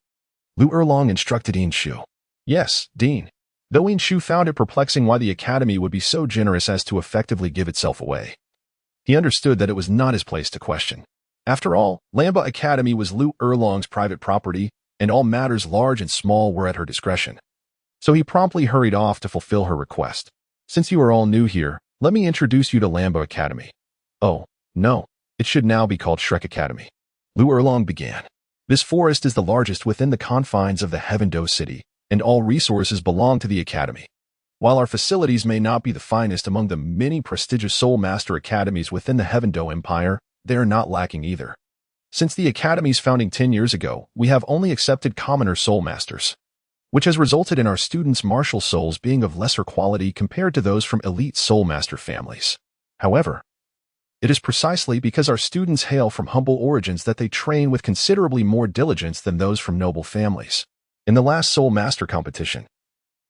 Lu Erlong instructed Yinshu. Yes, Dean. Though Yinshu found it perplexing why the academy would be so generous as to effectively give itself away. He understood that it was not his place to question. After all, Lamba Academy was Lu Erlong's private property, and all matters large and small were at her discretion. So he promptly hurried off to fulfill her request. Since you are all new here, let me introduce you to Lamba Academy. Oh, no, it should now be called Shrek Academy. Lu Erlong began. This forest is the largest within the confines of the Heavendo City, and all resources belong to the academy. While our facilities may not be the finest among the many prestigious Soul Master academies within the Heavendo Empire, they are not lacking either. Since the academy's founding 10 years ago, we have only accepted commoner Soul Masters, which has resulted in our students' martial souls being of lesser quality compared to those from elite Soul Master families. However, it is precisely because our students hail from humble origins that they train with considerably more diligence than those from noble families. In the last Soul Master competition,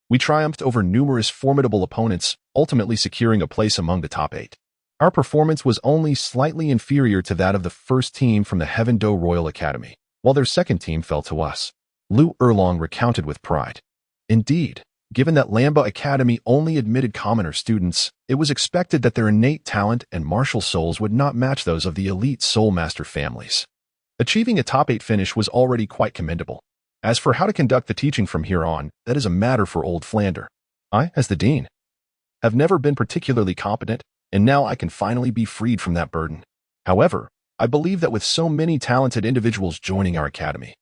we triumphed over numerous formidable opponents, ultimately securing a place among the top 8. Our performance was only slightly inferior to that of the first team from the Heavendo Royal Academy, while their second team fell to us. Lu Erlong recounted with pride. Indeed, given that Lamba Academy only admitted commoner students, it was expected that their innate talent and martial souls would not match those of the elite Soul Master families. Achieving a top 8 finish was already quite commendable. As for how to conduct the teaching from here on, that is a matter for old Flander. I, as the dean, have never been particularly competent, and now I can finally be freed from that burden. However, I believe that with so many talented individuals joining our academy,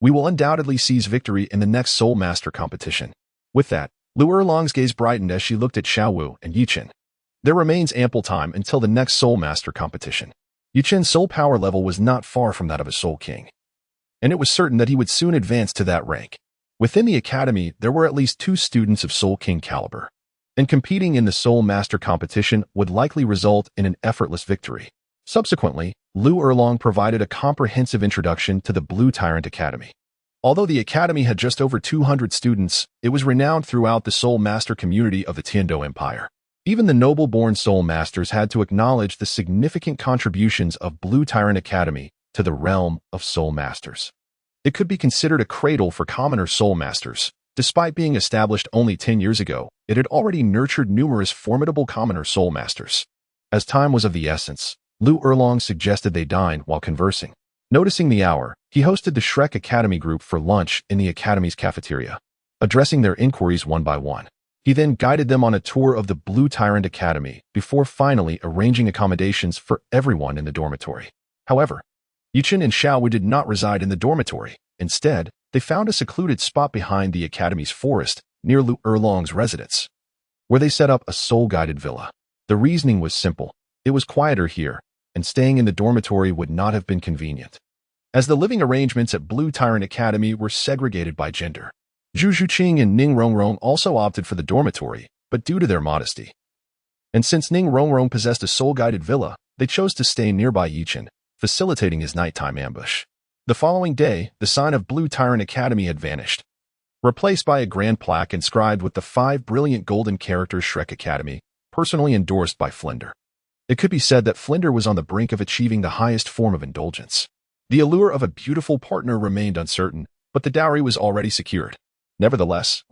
we will undoubtedly seize victory in the next Soul Master competition. With that, Lu Erlong's gaze brightened as she looked at Xiaowu and Yichen. There remains ample time until the next Soul Master competition. Yichen's soul power level was not far from that of a Soul King, and it was certain that he would soon advance to that rank. Within the academy, there were at least 2 students of Soul King caliber, and competing in the Soul Master competition would likely result in an effortless victory. Subsequently, Lu Erlong provided a comprehensive introduction to the Blue Tyrant Academy. Although the academy had just over 200 students, it was renowned throughout the Soul Master community of the Tiando Empire. Even the noble-born Soul Masters had to acknowledge the significant contributions of Blue Tyrant Academy to the realm of Soul Masters. It could be considered a cradle for commoner Soul Masters. Despite being established only 10 years ago, it had already nurtured numerous formidable commoner Soul Masters. As time was of the essence, Lu Erlong suggested they dine while conversing. Noticing the hour, he hosted the Shrek Academy group for lunch in the academy's cafeteria, addressing their inquiries one by one. He then guided them on a tour of the Blue Tyrant Academy before finally arranging accommodations for everyone in the dormitory. However, Yichen and Xiaowu did not reside in the dormitory. Instead, they found a secluded spot behind the academy's forest near Lu Erlong's residence, where they set up a soul-guided villa. The reasoning was simple. It was quieter here, and staying in the dormitory would not have been convenient, as the living arrangements at Blue Tyrant Academy were segregated by gender. Zhu Zhuqing and Ning Rongrong also opted for the dormitory, but due to their modesty, and since Ning Rongrong possessed a soul-guided villa, they chose to stay nearby Yichen, facilitating his nighttime ambush. The following day, the sign of Blue Tyrant Academy had vanished, replaced by a grand plaque inscribed with the 5 brilliant golden characters Shrek Academy, personally endorsed by Flinder. It could be said that Flinder was on the brink of achieving the highest form of indulgence. The allure of a beautiful partner remained uncertain, but the dowry was already secured. Nevertheless,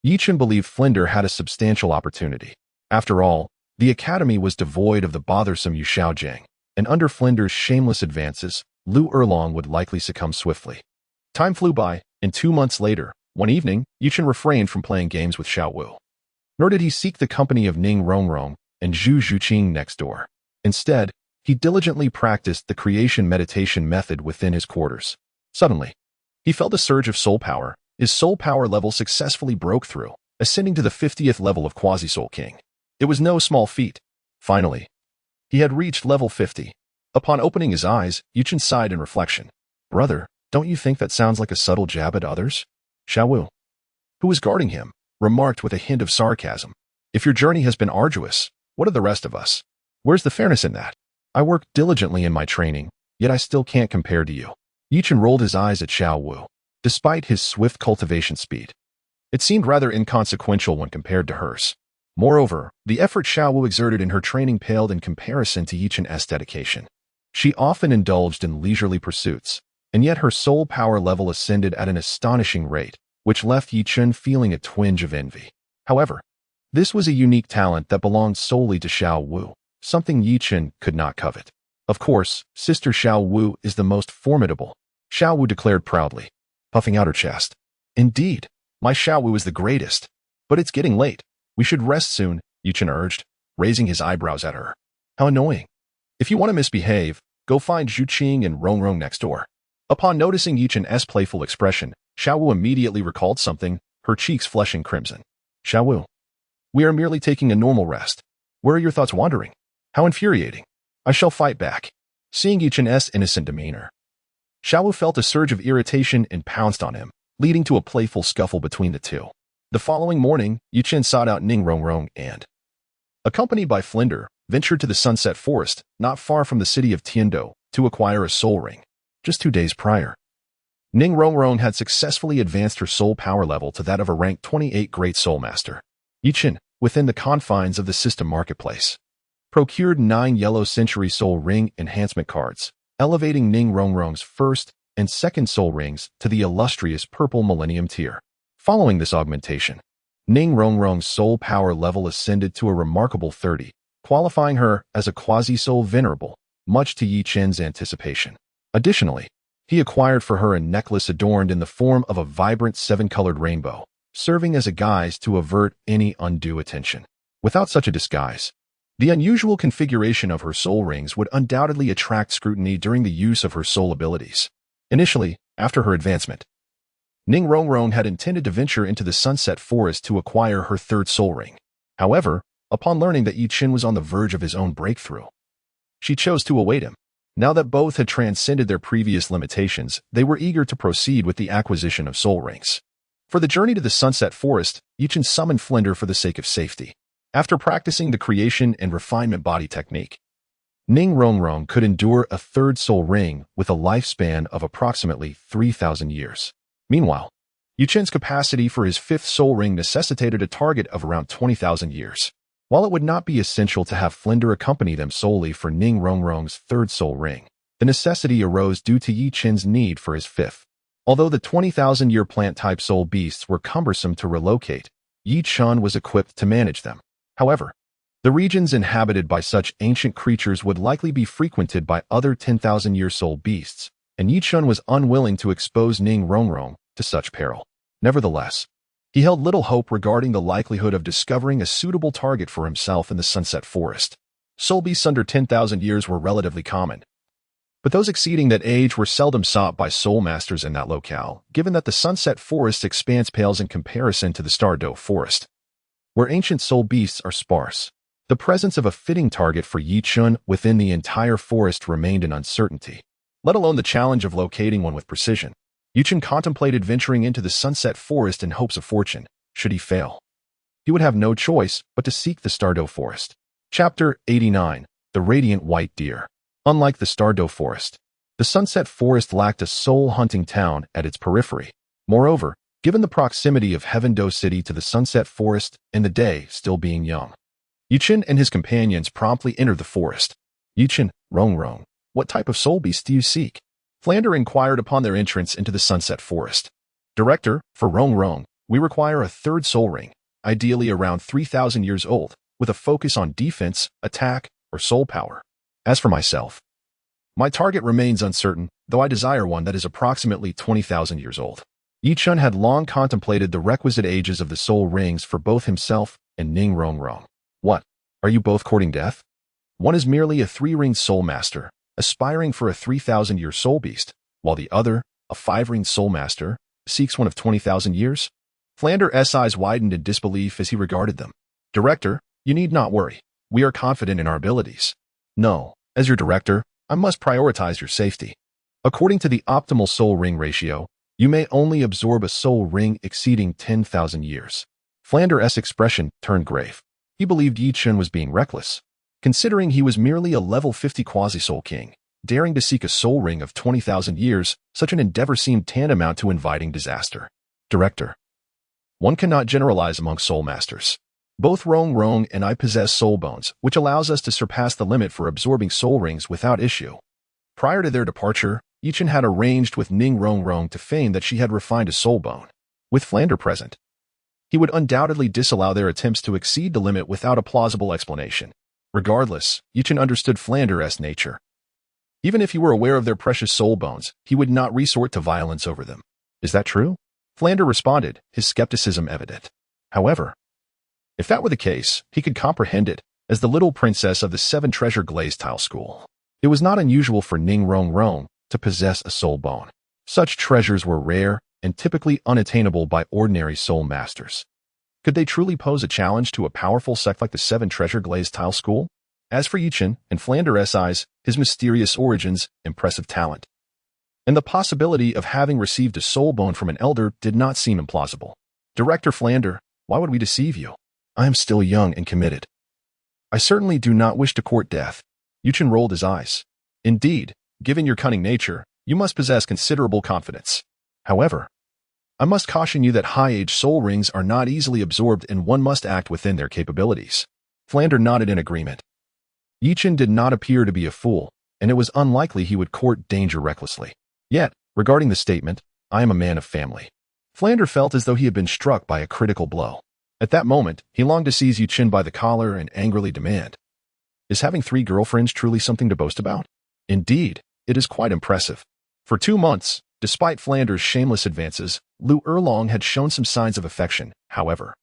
Yichen believed Flinder had a substantial opportunity. After all, the academy was devoid of the bothersome Yu Xiaojiang, and under Flinder's shameless advances, Lu Erlong would likely succumb swiftly. Time flew by, and 2 months later, one evening, Yichen refrained from playing games with Xiaowu. Nor did he seek the company of Ning Rongrong and Zhu Zhuqing next door. Instead, he diligently practiced the creation meditation method within his quarters. Suddenly, he felt a surge of soul power. His soul power level successfully broke through, ascending to the 50th level of Quasi-Soul King. It was no small feat. Finally, he had reached level 50. Upon opening his eyes, Yichen sighed in reflection. Brother, don't you think that sounds like a subtle jab at others? Xiaowu, who was guarding him, remarked with a hint of sarcasm. If your journey has been arduous, what of the rest of us? Where's the fairness in that? I worked diligently in my training, yet I still can't compare to you. Yichen rolled his eyes at Xiaowu. Despite his swift cultivation speed, it seemed rather inconsequential when compared to hers. Moreover, the effort Xiao Wu exerted in her training paled in comparison to Yichen's dedication. She often indulged in leisurely pursuits, and yet her soul power level ascended at an astonishing rate, which left Yichen feeling a twinge of envy. However, this was a unique talent that belonged solely to Xiao Wu, something Yichen could not covet. Of course, Sister Xiao Wu is the most formidable, Xiao Wu declared proudly, puffing out her chest. Indeed, my Xiao Wu is the greatest. But it's getting late. We should rest soon, Yichen urged, raising his eyebrows at her. How annoying. If you want to misbehave, go find Zhu Qing and Rong Rong next door. Upon noticing Yichen's playful expression, Xiao Wu immediately recalled something, her cheeks flushing crimson. Xiao Wu, we are merely taking a normal rest. Where are your thoughts wandering? How infuriating. I shall fight back. Seeing Yichen's innocent demeanor, Xiao Wu felt a surge of irritation and pounced on him, leading to a playful scuffle between the two. The following morning, Yichen sought out Ning Rongrong and, accompanied by Flinder, ventured to the Sunset Forest, not far from the city of Tiandou, to acquire a soul ring. Just 2 days prior, Ning Rongrong had successfully advanced her soul power level to that of a rank 28 Great Soul Master. Yichen, within the confines of the system marketplace, procured 9 Yellow Century Soul Ring enhancement cards, elevating Ning Rongrong's first and second soul rings to the illustrious Purple Millennium tier. Following this augmentation, Ning Rongrong's soul power level ascended to a remarkable 30, qualifying her as a quasi-soul venerable, much to Yichen's anticipation. Additionally, he acquired for her a necklace adorned in the form of a vibrant 7-colored rainbow, serving as a guise to avert any undue attention. Without such a disguise, the unusual configuration of her soul rings would undoubtedly attract scrutiny during the use of her soul abilities. Initially, after her advancement, Ning Rongrong had intended to venture into the Sunset Forest to acquire her 3rd soul ring. However, upon learning that Yichen was on the verge of his own breakthrough, she chose to await him. Now that both had transcended their previous limitations, they were eager to proceed with the acquisition of soul rings. For the journey to the Sunset Forest, Yichen summoned Flinder for the sake of safety. After practicing the creation and refinement body technique, Ning Rongrong could endure a 3rd soul ring with a lifespan of approximately 3,000 years. Meanwhile, Yichen's capacity for his 5th soul ring necessitated a target of around 20,000 years. While it would not be essential to have Flinder accompany them solely for Ning Rongrong's 3rd soul ring, the necessity arose due to Yichen's need for his 5th. Although the 20,000-year plant-type soul beasts were cumbersome to relocate, Yichen was equipped to manage them. However, the regions inhabited by such ancient creatures would likely be frequented by other 10,000-year soul beasts, and Yichen was unwilling to expose Ning Rongrong to such peril. Nevertheless, he held little hope regarding the likelihood of discovering a suitable target for himself in the Sunset Forest. Soul beasts under 10,000 years were relatively common, but those exceeding that age were seldom sought by soul masters in that locale, given that the Sunset Forest's expanse pales in comparison to the Stardo Forest, where ancient soul beasts are sparse. The presence of a fitting target for Yichen within the entire forest remained an uncertainty, let alone the challenge of locating one with precision. Yichen contemplated venturing into the Sunset Forest in hopes of fortune. Should he fail, he would have no choice but to seek the Stardo Forest. Chapter 89. The Radiant White Deer. Unlike the Stardo Forest, the Sunset Forest lacked a soul-hunting town at its periphery. Moreover, given the proximity of Heavendo City to the Sunset Forest and the day still being young, Yichen and his companions promptly entered the forest. Yichen, Rongrong, what type of soul beast do you seek? Flander inquired upon their entrance into the Sunset Forest. Director, for Rongrong, we require a 3rd soul ring, ideally around 3,000 years old, with a focus on defense, attack, or soul power. As for myself, my target remains uncertain, though I desire one that is approximately 20,000 years old. Yichen had long contemplated the requisite ages of the soul rings for both himself and Ning Rongrong. What? Are you both courting death? One is merely a 3-ringed soul master, aspiring for a 3,000-year soul beast, while the other, a 5-ringed soul master, seeks one of 20,000 years? Flander's eyes widened in disbelief as he regarded them. Director, you need not worry. We are confident in our abilities. No, as your director, I must prioritize your safety. According to the optimal soul ring ratio, you may only absorb a soul ring exceeding 10,000 years. Flander's expression turned grave. He believed Yichen was being reckless, considering he was merely a level 50 quasi-soul king. Daring to seek a soul ring of 20,000 years, such an endeavor seemed tantamount to inviting disaster. Director, one cannot generalize among soul masters. Both Rong Rong and I possess soul bones, which allows us to surpass the limit for absorbing soul rings without issue. Prior to their departure, Yichen had arranged with Ning Rong Rong to feign that she had refined a soul bone. With Flander present, he would undoubtedly disallow their attempts to exceed the limit without a plausible explanation. Regardless, Yichen understood Flander's nature. Even if he were aware of their precious soul bones, he would not resort to violence over them. Is that true? Flander responded, his skepticism evident. However, if that were the case, he could comprehend it, as the little princess of the Seven Treasure Glazed Tile School. It was not unusual for Ning Rong Rong to possess a soul bone. Such treasures were rare and typically unattainable by ordinary soul masters. Could they truly pose a challenge to a powerful sect like the Seven Treasure Glazed Tile School? As for Yichen and Flander's eyes, his mysterious origins, impressive talent, and the possibility of having received a soul bone from an elder did not seem implausible. Director Flander, why would we deceive you? I am still young and committed. I certainly do not wish to court death. Yichen rolled his eyes. Indeed, given your cunning nature, you must possess considerable confidence. However, I must caution you that high-age soul rings are not easily absorbed and one must act within their capabilities. Flander nodded in agreement. Yichen did not appear to be a fool, and it was unlikely he would court danger recklessly. Yet, regarding the statement, I am a man of family, Flander felt as though he had been struck by a critical blow. At that moment, he longed to seize Yichen by the collar and angrily demand, is having 3 girlfriends truly something to boast about? Indeed, it is quite impressive. For 2 months, despite Flander's shameless advances, Lu Erlong had shown some signs of affection. However,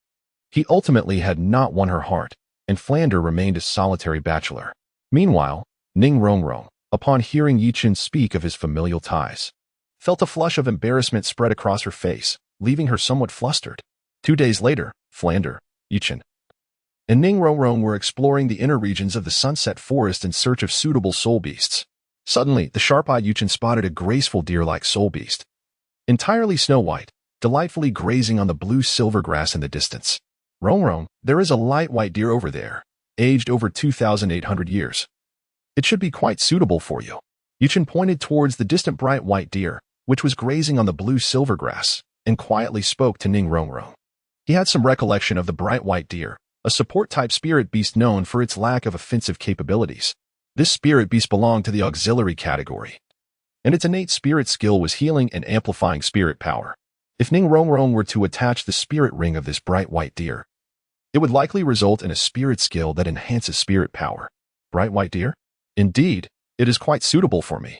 he ultimately had not won her heart, and Flander remained a solitary bachelor. Meanwhile, Ning Rong Rong, upon hearing Yichen speak of his familial ties, felt a flush of embarrassment spread across her face, leaving her somewhat flustered. 2 days later, Flander, Yichen, and Ning Rong Rong were exploring the inner regions of the Sunset Forest in search of suitable soul beasts. Suddenly, the sharp-eyed Yichen spotted a graceful deer-like soul beast, entirely snow-white, delightfully grazing on the blue-silver grass in the distance. Rong Rong, there is a light white deer over there, aged over 2,800 years. It should be quite suitable for you. Yichen pointed towards the distant bright white deer, which was grazing on the blue-silver grass, and quietly spoke to Ning Rong Rong. He had some recollection of the bright white deer, a support-type spirit beast known for its lack of offensive capabilities. This spirit beast belonged to the auxiliary category, and its innate spirit skill was healing and amplifying spirit power. If Ning Rong Rong were to attach the spirit ring of this bright white deer, it would likely result in a spirit skill that enhances spirit power. Bright white deer? Indeed, it is quite suitable for me.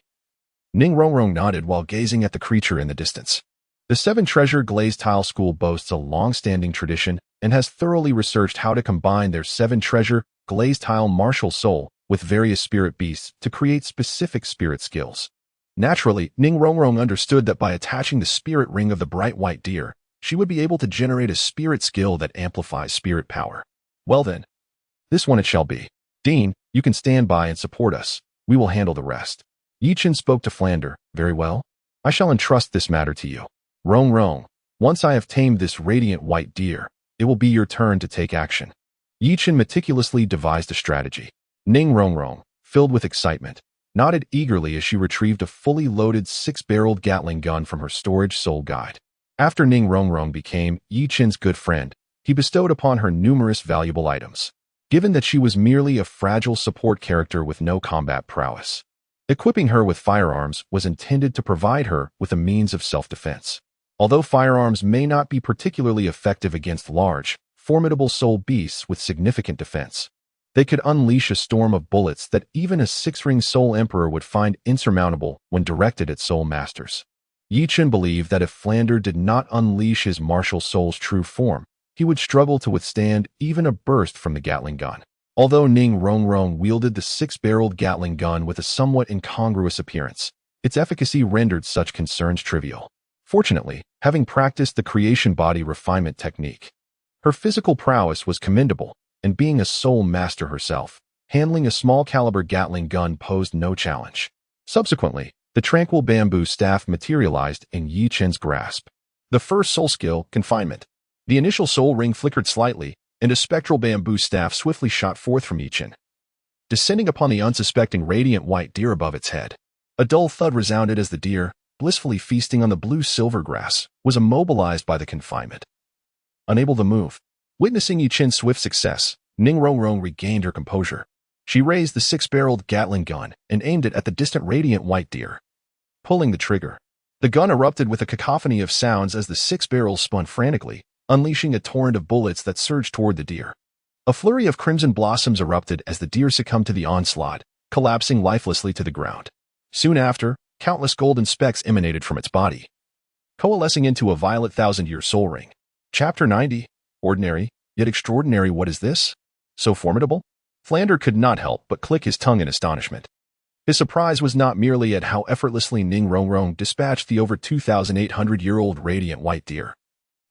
Ning Rong Rong nodded while gazing at the creature in the distance. The Seven Treasure Glazed Tile School boasts a long-standing tradition and has thoroughly researched how to combine their 7 Treasure Glazed Tile martial soul with various spirit beasts to create specific spirit skills. Naturally, Ning Rong Rong understood that by attaching the spirit ring of the bright white deer, she would be able to generate a spirit skill that amplifies spirit power. Well then, this one it shall be. Dean, you can stand by and support us. We will handle the rest. Yichen spoke to Flander. Very well. I shall entrust this matter to you. Rong Rong, once I have tamed this radiant white deer, it will be your turn to take action. Yichen meticulously devised a strategy. Ning Rong Rong, filled with excitement, nodded eagerly as she retrieved a fully loaded 6-barreled Gatling gun from her storage soul guide. After Ning Rong Rong became Yichen's good friend, he bestowed upon her numerous valuable items. Given that she was merely a fragile support character with no combat prowess, equipping her with firearms was intended to provide her with a means of self-defense. Although firearms may not be particularly effective against large, formidable soul beasts with significant defense, they could unleash a storm of bullets that even a 6-ring soul emperor would find insurmountable when directed at soul masters. Yichen believed that if Flander did not unleash his martial soul's true form, he would struggle to withstand even a burst from the Gatling gun. Although Ning Rong Rong wielded the 6-barreled Gatling gun with a somewhat incongruous appearance, its efficacy rendered such concerns trivial. Fortunately, having practiced the creation body refinement technique, her physical prowess was commendable, and being a soul master herself, handling a small-caliber Gatling gun posed no challenge. Subsequently, the tranquil bamboo staff materialized in Yichen's grasp. The first soul skill, confinement. The initial soul ring flickered slightly, and a spectral bamboo staff swiftly shot forth from Yichen, descending upon the unsuspecting radiant white deer above its head. A dull thud resounded as the deer, blissfully feasting on the blue-silver grass, was immobilized by the confinement. Unable to move, Witnessing Yichin's swift success, Ning Rongrong regained her composure. She raised the six-barreled Gatling gun and aimed it at the distant radiant white deer. Pulling the trigger, the gun erupted with a cacophony of sounds as the six barrels spun frantically, unleashing a torrent of bullets that surged toward the deer. A flurry of crimson blossoms erupted as the deer succumbed to the onslaught, collapsing lifelessly to the ground. Soon after, countless golden specks emanated from its body, coalescing into a violet thousand-year soul ring. Chapter 90. Ordinary, yet extraordinary. What is this? So formidable? Flander could not help but click his tongue in astonishment. His surprise was not merely at how effortlessly Ning Rongrong dispatched the over 2,800-year-old radiant white deer,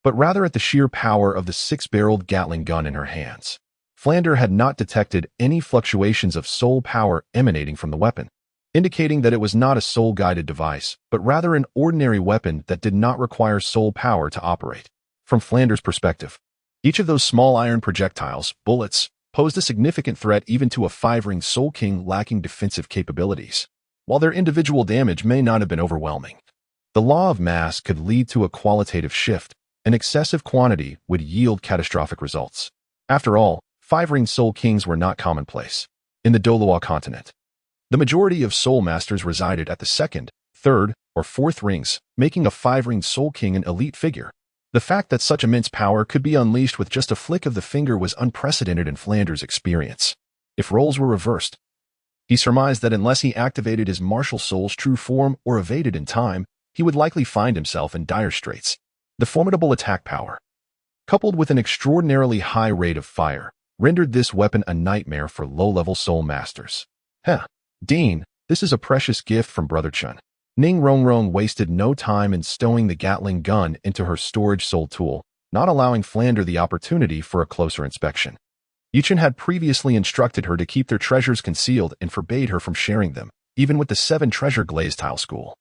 but rather at the sheer power of the six-barreled Gatling gun in her hands. Flander had not detected any fluctuations of soul power emanating from the weapon, indicating that it was not a soul-guided device, but rather an ordinary weapon that did not require soul power to operate. From Flander's perspective, each of those small iron projectiles, bullets, posed a significant threat even to a five-ring Soul King lacking defensive capabilities. While their individual damage may not have been overwhelming, the law of mass could lead to a qualitative shift. An excessive quantity would yield catastrophic results. After all, five-ring Soul Kings were not commonplace. In the Douluo Continent, the majority of Soul Masters resided at the second, third, or fourth rings, making a five-ring Soul King an elite figure. The fact that such immense power could be unleashed with just a flick of the finger was unprecedented in Flander's experience. If roles were reversed, he surmised that unless he activated his martial soul's true form or evaded in time, he would likely find himself in dire straits. The formidable attack power, coupled with an extraordinarily high rate of fire, rendered this weapon a nightmare for low-level Soul Masters. Dean, this is a precious gift from Brother Chun. Ning Rongrong wasted no time in stowing the Gatling gun into her storage soul tool, not allowing Flander the opportunity for a closer inspection. Yichin had previously instructed her to keep their treasures concealed and forbade her from sharing them, even with the 7 treasure glazed tile school.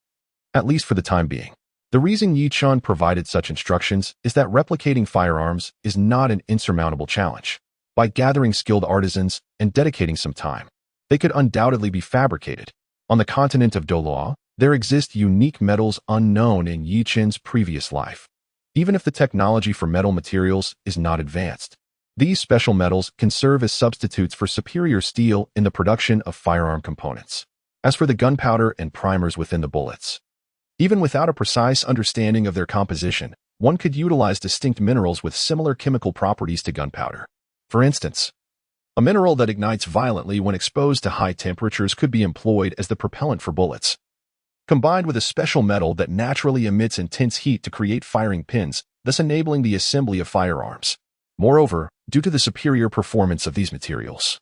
At least for the time being. The reason Yichin provided such instructions is that replicating firearms is not an insurmountable challenge. By gathering skilled artisans and dedicating some time, they could undoubtedly be fabricated. On the continent of Douluo, there exist unique metals unknown in Yichin's previous life. Even if the technology for metal materials is not advanced, these special metals can serve as substitutes for superior steel in the production of firearm components. As for the gunpowder and primers within the bullets, even without a precise understanding of their composition, one could utilize distinct minerals with similar chemical properties to gunpowder. For instance, a mineral that ignites violently when exposed to high temperatures could be employed as the propellant for bullets, combined with a special metal that naturally emits intense heat to create firing pins, thus enabling the assembly of firearms. Moreover, due to the superior performance of these materials,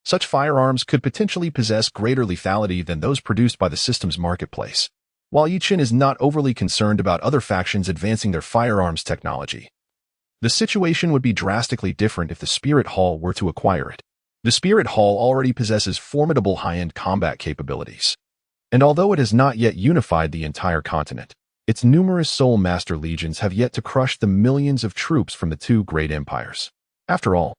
such firearms could potentially possess greater lethality than those produced by the system's marketplace. While Yichin is not overly concerned about other factions advancing their firearms technology, the situation would be drastically different if the Spirit Hall were to acquire it. The Spirit Hall already possesses formidable high-end combat capabilities, and although it has not yet unified the entire continent, its numerous Soul Master legions have yet to crush the millions of troops from the 2 great empires. After all,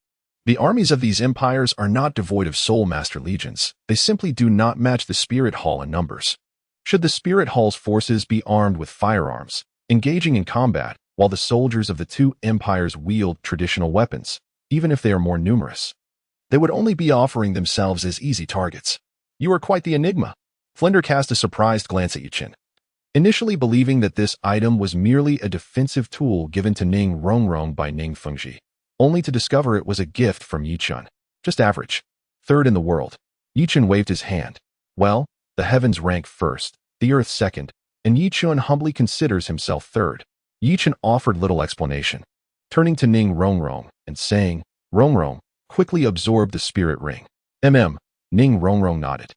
the armies of these empires are not devoid of Soul Master legions, they simply do not match the Spirit Hall in numbers. Should the Spirit Hall's forces be armed with firearms, engaging in combat, while the soldiers of the 2 empires wield traditional weapons, even if they are more numerous, they would only be offering themselves as easy targets. You are quite the enigma. Flander cast a surprised glance at Yichin, initially believing that this item was merely a defensive tool given to Ning Rongrong by Ning Fengji, only to discover it was a gift from Yichin. Just average. Third in the world. Yichin waved his hand. Well, the heavens rank first, the earth second, and Yichin humbly considers himself third. Yichin offered little explanation, turning to Ning Rongrong and saying, Rongrong, quickly absorb the spirit ring. Ning Rongrong nodded.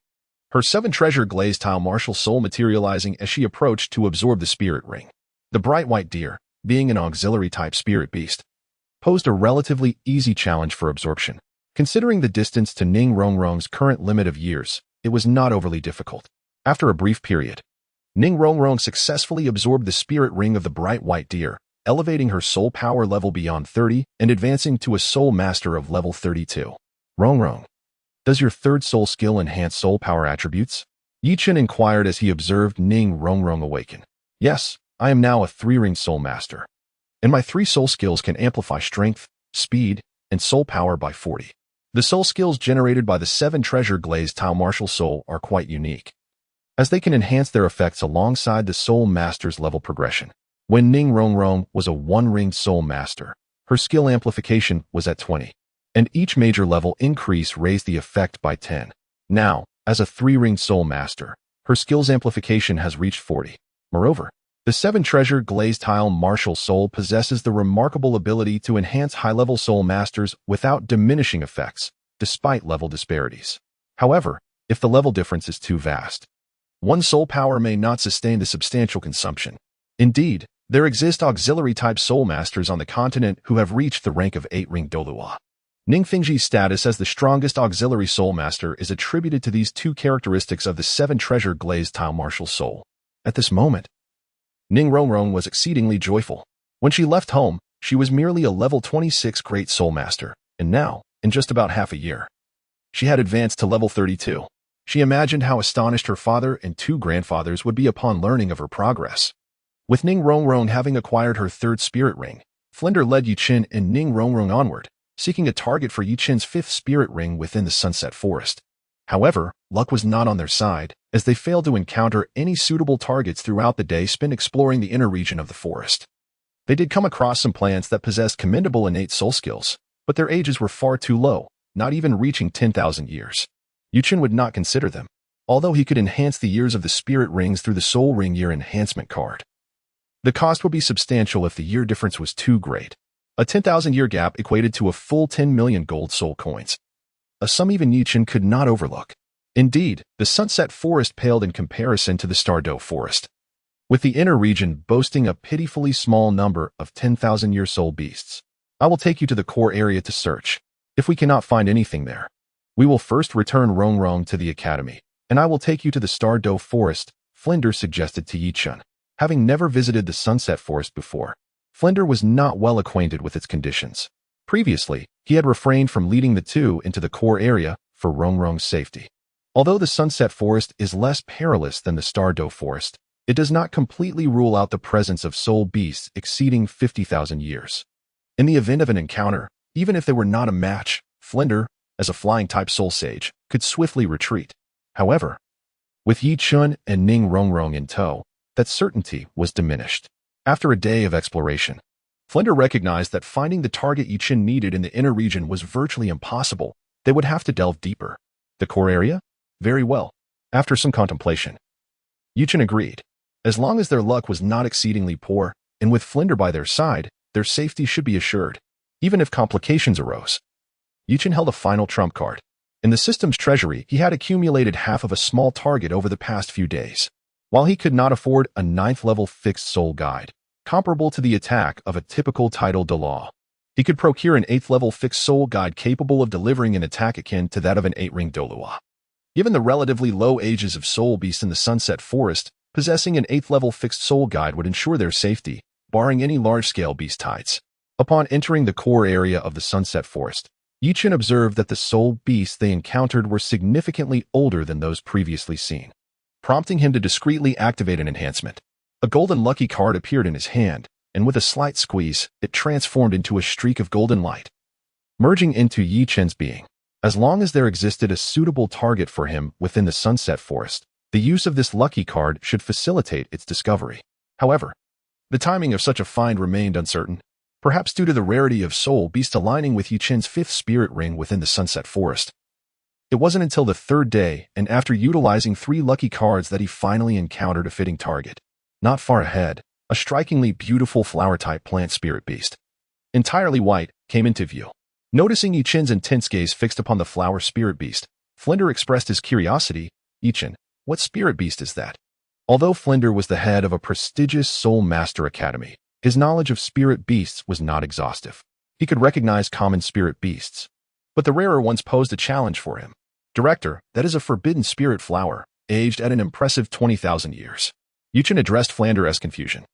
Her 7 treasure glazed tile martial soul materializing as she approached to absorb the spirit ring. The bright white deer, being an auxiliary-type spirit beast, posed a relatively easy challenge for absorption. Considering the distance to Ning Rongrong's current limit of years, it was not overly difficult. After a brief period, Ning Rongrong successfully absorbed the spirit ring of the bright white deer, elevating her soul power level beyond 30 and advancing to a soul master of level 32. Rongrong, does your third soul skill enhance soul power attributes? Yichin inquired as he observed Ning Rongrong awaken. Yes, I am now a 3-ring soul master, and my 3 soul skills can amplify strength, speed, and soul power by 40. The soul skills generated by the 7 treasure glazed tile martial soul are quite unique, as they can enhance their effects alongside the soul master's level progression. When Ning Rongrong was a 1-ringed soul master, her skill amplification was at 20, and each major level increase raised the effect by 10. Now, as a 3-ringed soul master, her skill's amplification has reached 40. Moreover, the 7 treasure glazed tile martial soul possesses the remarkable ability to enhance high-level soul masters without diminishing effects, despite level disparities. However, if the level difference is too vast, one soul power may not sustain the substantial consumption. Indeed, there exist auxiliary-type soul masters on the continent who have reached the rank of 8-ring Douluo. Ning Fengji's status as the strongest auxiliary soul master is attributed to these 2 characteristics of the 7 treasure glazed tile martial soul. At this moment, Ning Rongrong was exceedingly joyful. When she left home, she was merely a level 26 great soul master, and now, in just about half a year, she had advanced to level 32. She imagined how astonished her father and 2 grandfathers would be upon learning of her progress. With Ning Rongrong having acquired her 3rd spirit ring, Flinder led Yuqin and Ning Rongrong onward, seeking a target for Yuqin's 5th spirit ring within the Sunset Forest. However, luck was not on their side, as they failed to encounter any suitable targets throughout the day spent exploring the inner region of the forest. They did come across some plants that possessed commendable innate soul skills, but their ages were far too low, not even reaching 10,000 years. Yuqin would not consider them, although he could enhance the years of the spirit rings through the Soul Ring Year Enhancement card. The cost would be substantial if the year difference was too great. A 10,000-year gap equated to a full 10 million gold soul coins, a sum even Yuqin could not overlook. Indeed, the Sunset Forest paled in comparison to the Stardo Forest, with the inner region boasting a pitifully small number of 10,000-year soul beasts. I will take you to the core area to search. If we cannot find anything there, we will first return Rongrong to the academy, and I will take you to the Stardo Forest, Flinder suggested to Yuqin. Having never visited the Sunset Forest before, Flinder was not well acquainted with its conditions. Previously, he had refrained from leading the 2 into the core area for Rongrong's safety. Although the Sunset Forest is less perilous than the Stardo Forest, it does not completely rule out the presence of soul beasts exceeding 50,000 years. In the event of an encounter, even if they were not a match, Flinder, as a flying-type soul sage, could swiftly retreat. However, with Yuqin and Ning Rongrong in tow, that certainty was diminished. After a day of exploration, Flinder recognized that finding the target Yuqin needed in the inner region was virtually impossible. They would have to delve deeper. The core area? Very well. After some contemplation, Yuqin agreed. As long as their luck was not exceedingly poor, and with Flinder by their side, their safety should be assured, even if complications arose. Yuqin held a final trump card. In the system's treasury, he had accumulated half of a small target over the past few days. While he could not afford a 9th-level fixed soul guide, comparable to the attack of a typical title de law, he could procure an 8th-level fixed soul guide capable of delivering an attack akin to that of an 8-ring Douluo. Given the relatively low ages of soul beasts in the Sunset Forest, possessing an 8th-level fixed soul guide would ensure their safety, barring any large-scale beast tides. Upon entering the core area of the Sunset Forest, Yuqin observed that the soul beasts they encountered were significantly older than those previously seen, prompting him to discreetly activate an enhancement. A golden lucky card appeared in his hand, and with a slight squeeze, it transformed into a streak of golden light, merging into Yuqin's being. As long as there existed a suitable target for him within the Sunset Forest, the use of this lucky card should facilitate its discovery. However, the timing of such a find remained uncertain, perhaps due to the rarity of soul beast aligning with Yuqin's 5th spirit ring within the Sunset Forest. It wasn't until the 3rd day and after utilizing 3 lucky cards that he finally encountered a fitting target. Not far ahead, a strikingly beautiful flower-type plant spirit beast, entirely white, came into view. Noticing Yuqin's intense gaze fixed upon the flower spirit beast, Flinder expressed his curiosity. Yuqin, what spirit beast is that? Although Flinder was the head of a prestigious Soul Master Academy, his knowledge of spirit beasts was not exhaustive. He could recognize common spirit beasts, but the rarer ones posed a challenge for him. Director, that is a forbidden spirit flower, aged at an impressive 20,000 years. Yuqin addressed Flinder as confusion.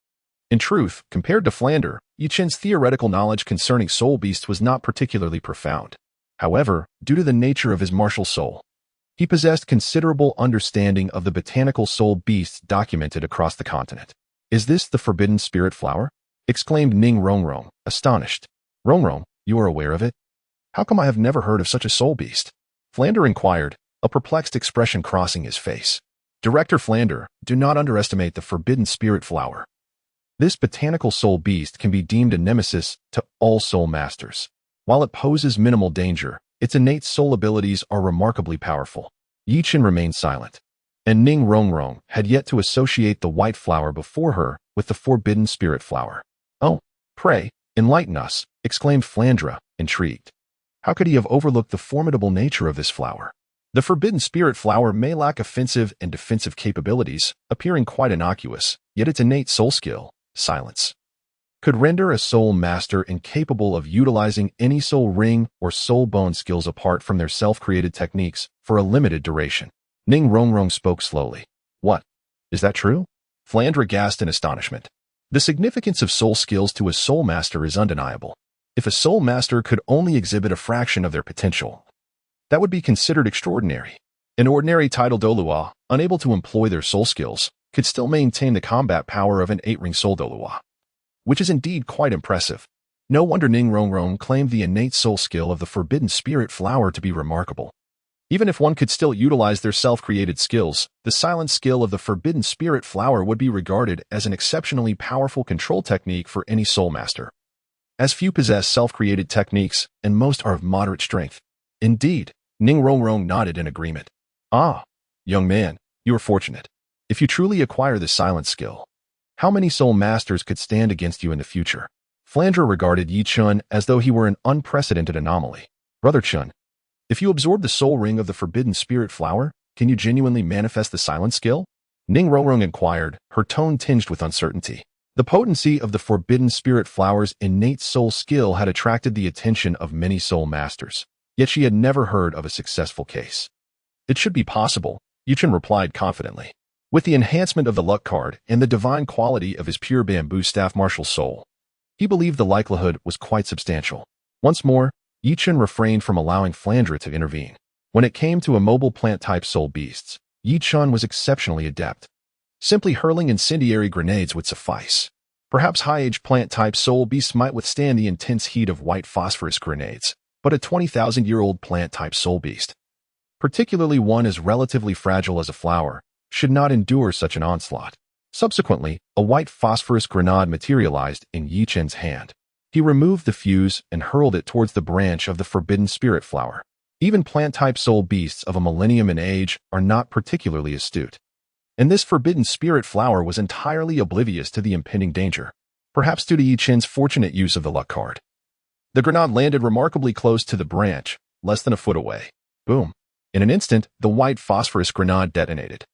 In truth, compared to Flinder, Yuqin's theoretical knowledge concerning soul beasts was not particularly profound. However, due to the nature of his martial soul, he possessed considerable understanding of the botanical soul beasts documented across the continent. Is this the forbidden spirit flower? Exclaimed Ning Rongrong, astonished. Rongrong, You are aware of it? How come I have never heard of such a soul beast? Flander inquired, a perplexed expression crossing his face. Director Flander, do not underestimate the forbidden spirit flower. This botanical soul beast can be deemed a nemesis to all soul masters. While it poses minimal danger, its innate soul abilities are remarkably powerful. Yi Chen remained silent, and Ning Rongrong had yet to associate the white flower before her with the forbidden spirit flower. Oh, pray, enlighten us, exclaimed Flandra, intrigued. How could he have overlooked the formidable nature of this flower? The forbidden spirit flower may lack offensive and defensive capabilities, appearing quite innocuous, yet its innate soul skill, silence, could render a soul master incapable of utilizing any soul ring or soul bone skills apart from their self-created techniques for a limited duration. Ning Rongrong spoke slowly. What? Is that true? Flandra gasped in astonishment. The significance of soul skills to a soul master is undeniable. If a soul master could only exhibit a fraction of their potential, that would be considered extraordinary. An ordinary title Douluo, unable to employ their soul skills, could still maintain the combat power of an 8-ring soul Douluo, which is indeed quite impressive. No wonder Ning Rongrong claimed the innate soul skill of the forbidden spirit flower to be remarkable. Even if one could still utilize their self-created skills, the silent skill of the forbidden spirit flower would be regarded as an exceptionally powerful control technique for any soul master, as few possess self-created techniques and most are of moderate strength. Indeed, Ning Rongrong nodded in agreement. Ah, young man, you are fortunate. If you truly acquire this silent skill, how many soul masters could stand against you in the future? Flandra regarded Yi Chun as though he were an unprecedented anomaly. Brother Chun, if you absorb the soul ring of the forbidden spirit flower, can you genuinely manifest the silent skill? Ning Rongrong inquired, her tone tinged with uncertainty. The potency of the forbidden spirit flower's innate soul skill had attracted the attention of many soul masters, yet she had never heard of a successful case. It should be possible, Yi Chun replied confidently. With the enhancement of the luck card and the divine quality of his pure bamboo staff martial soul, he believed the likelihood was quite substantial. Once more, Yi Chun refrained from allowing Flandra to intervene. When it came to immobile plant-type soul beasts, Yi Chun was exceptionally adept. Simply hurling incendiary grenades would suffice. Perhaps high-age plant-type soul beasts might withstand the intense heat of white phosphorus grenades, but a 20,000-year-old plant-type soul beast, particularly one as relatively fragile as a flower, should not endure such an onslaught. Subsequently, a white phosphorus grenade materialized in Yi Chun's hand. He removed the fuse and hurled it towards the branch of the forbidden spirit flower. Even plant-type soul beasts of a millennium in age are not particularly astute, and this forbidden spirit flower was entirely oblivious to the impending danger, perhaps due to Yi Chun's fortunate use of the luck card. The grenade landed remarkably close to the branch, less than a foot away. Boom. In an instant, the white phosphorus grenade detonated,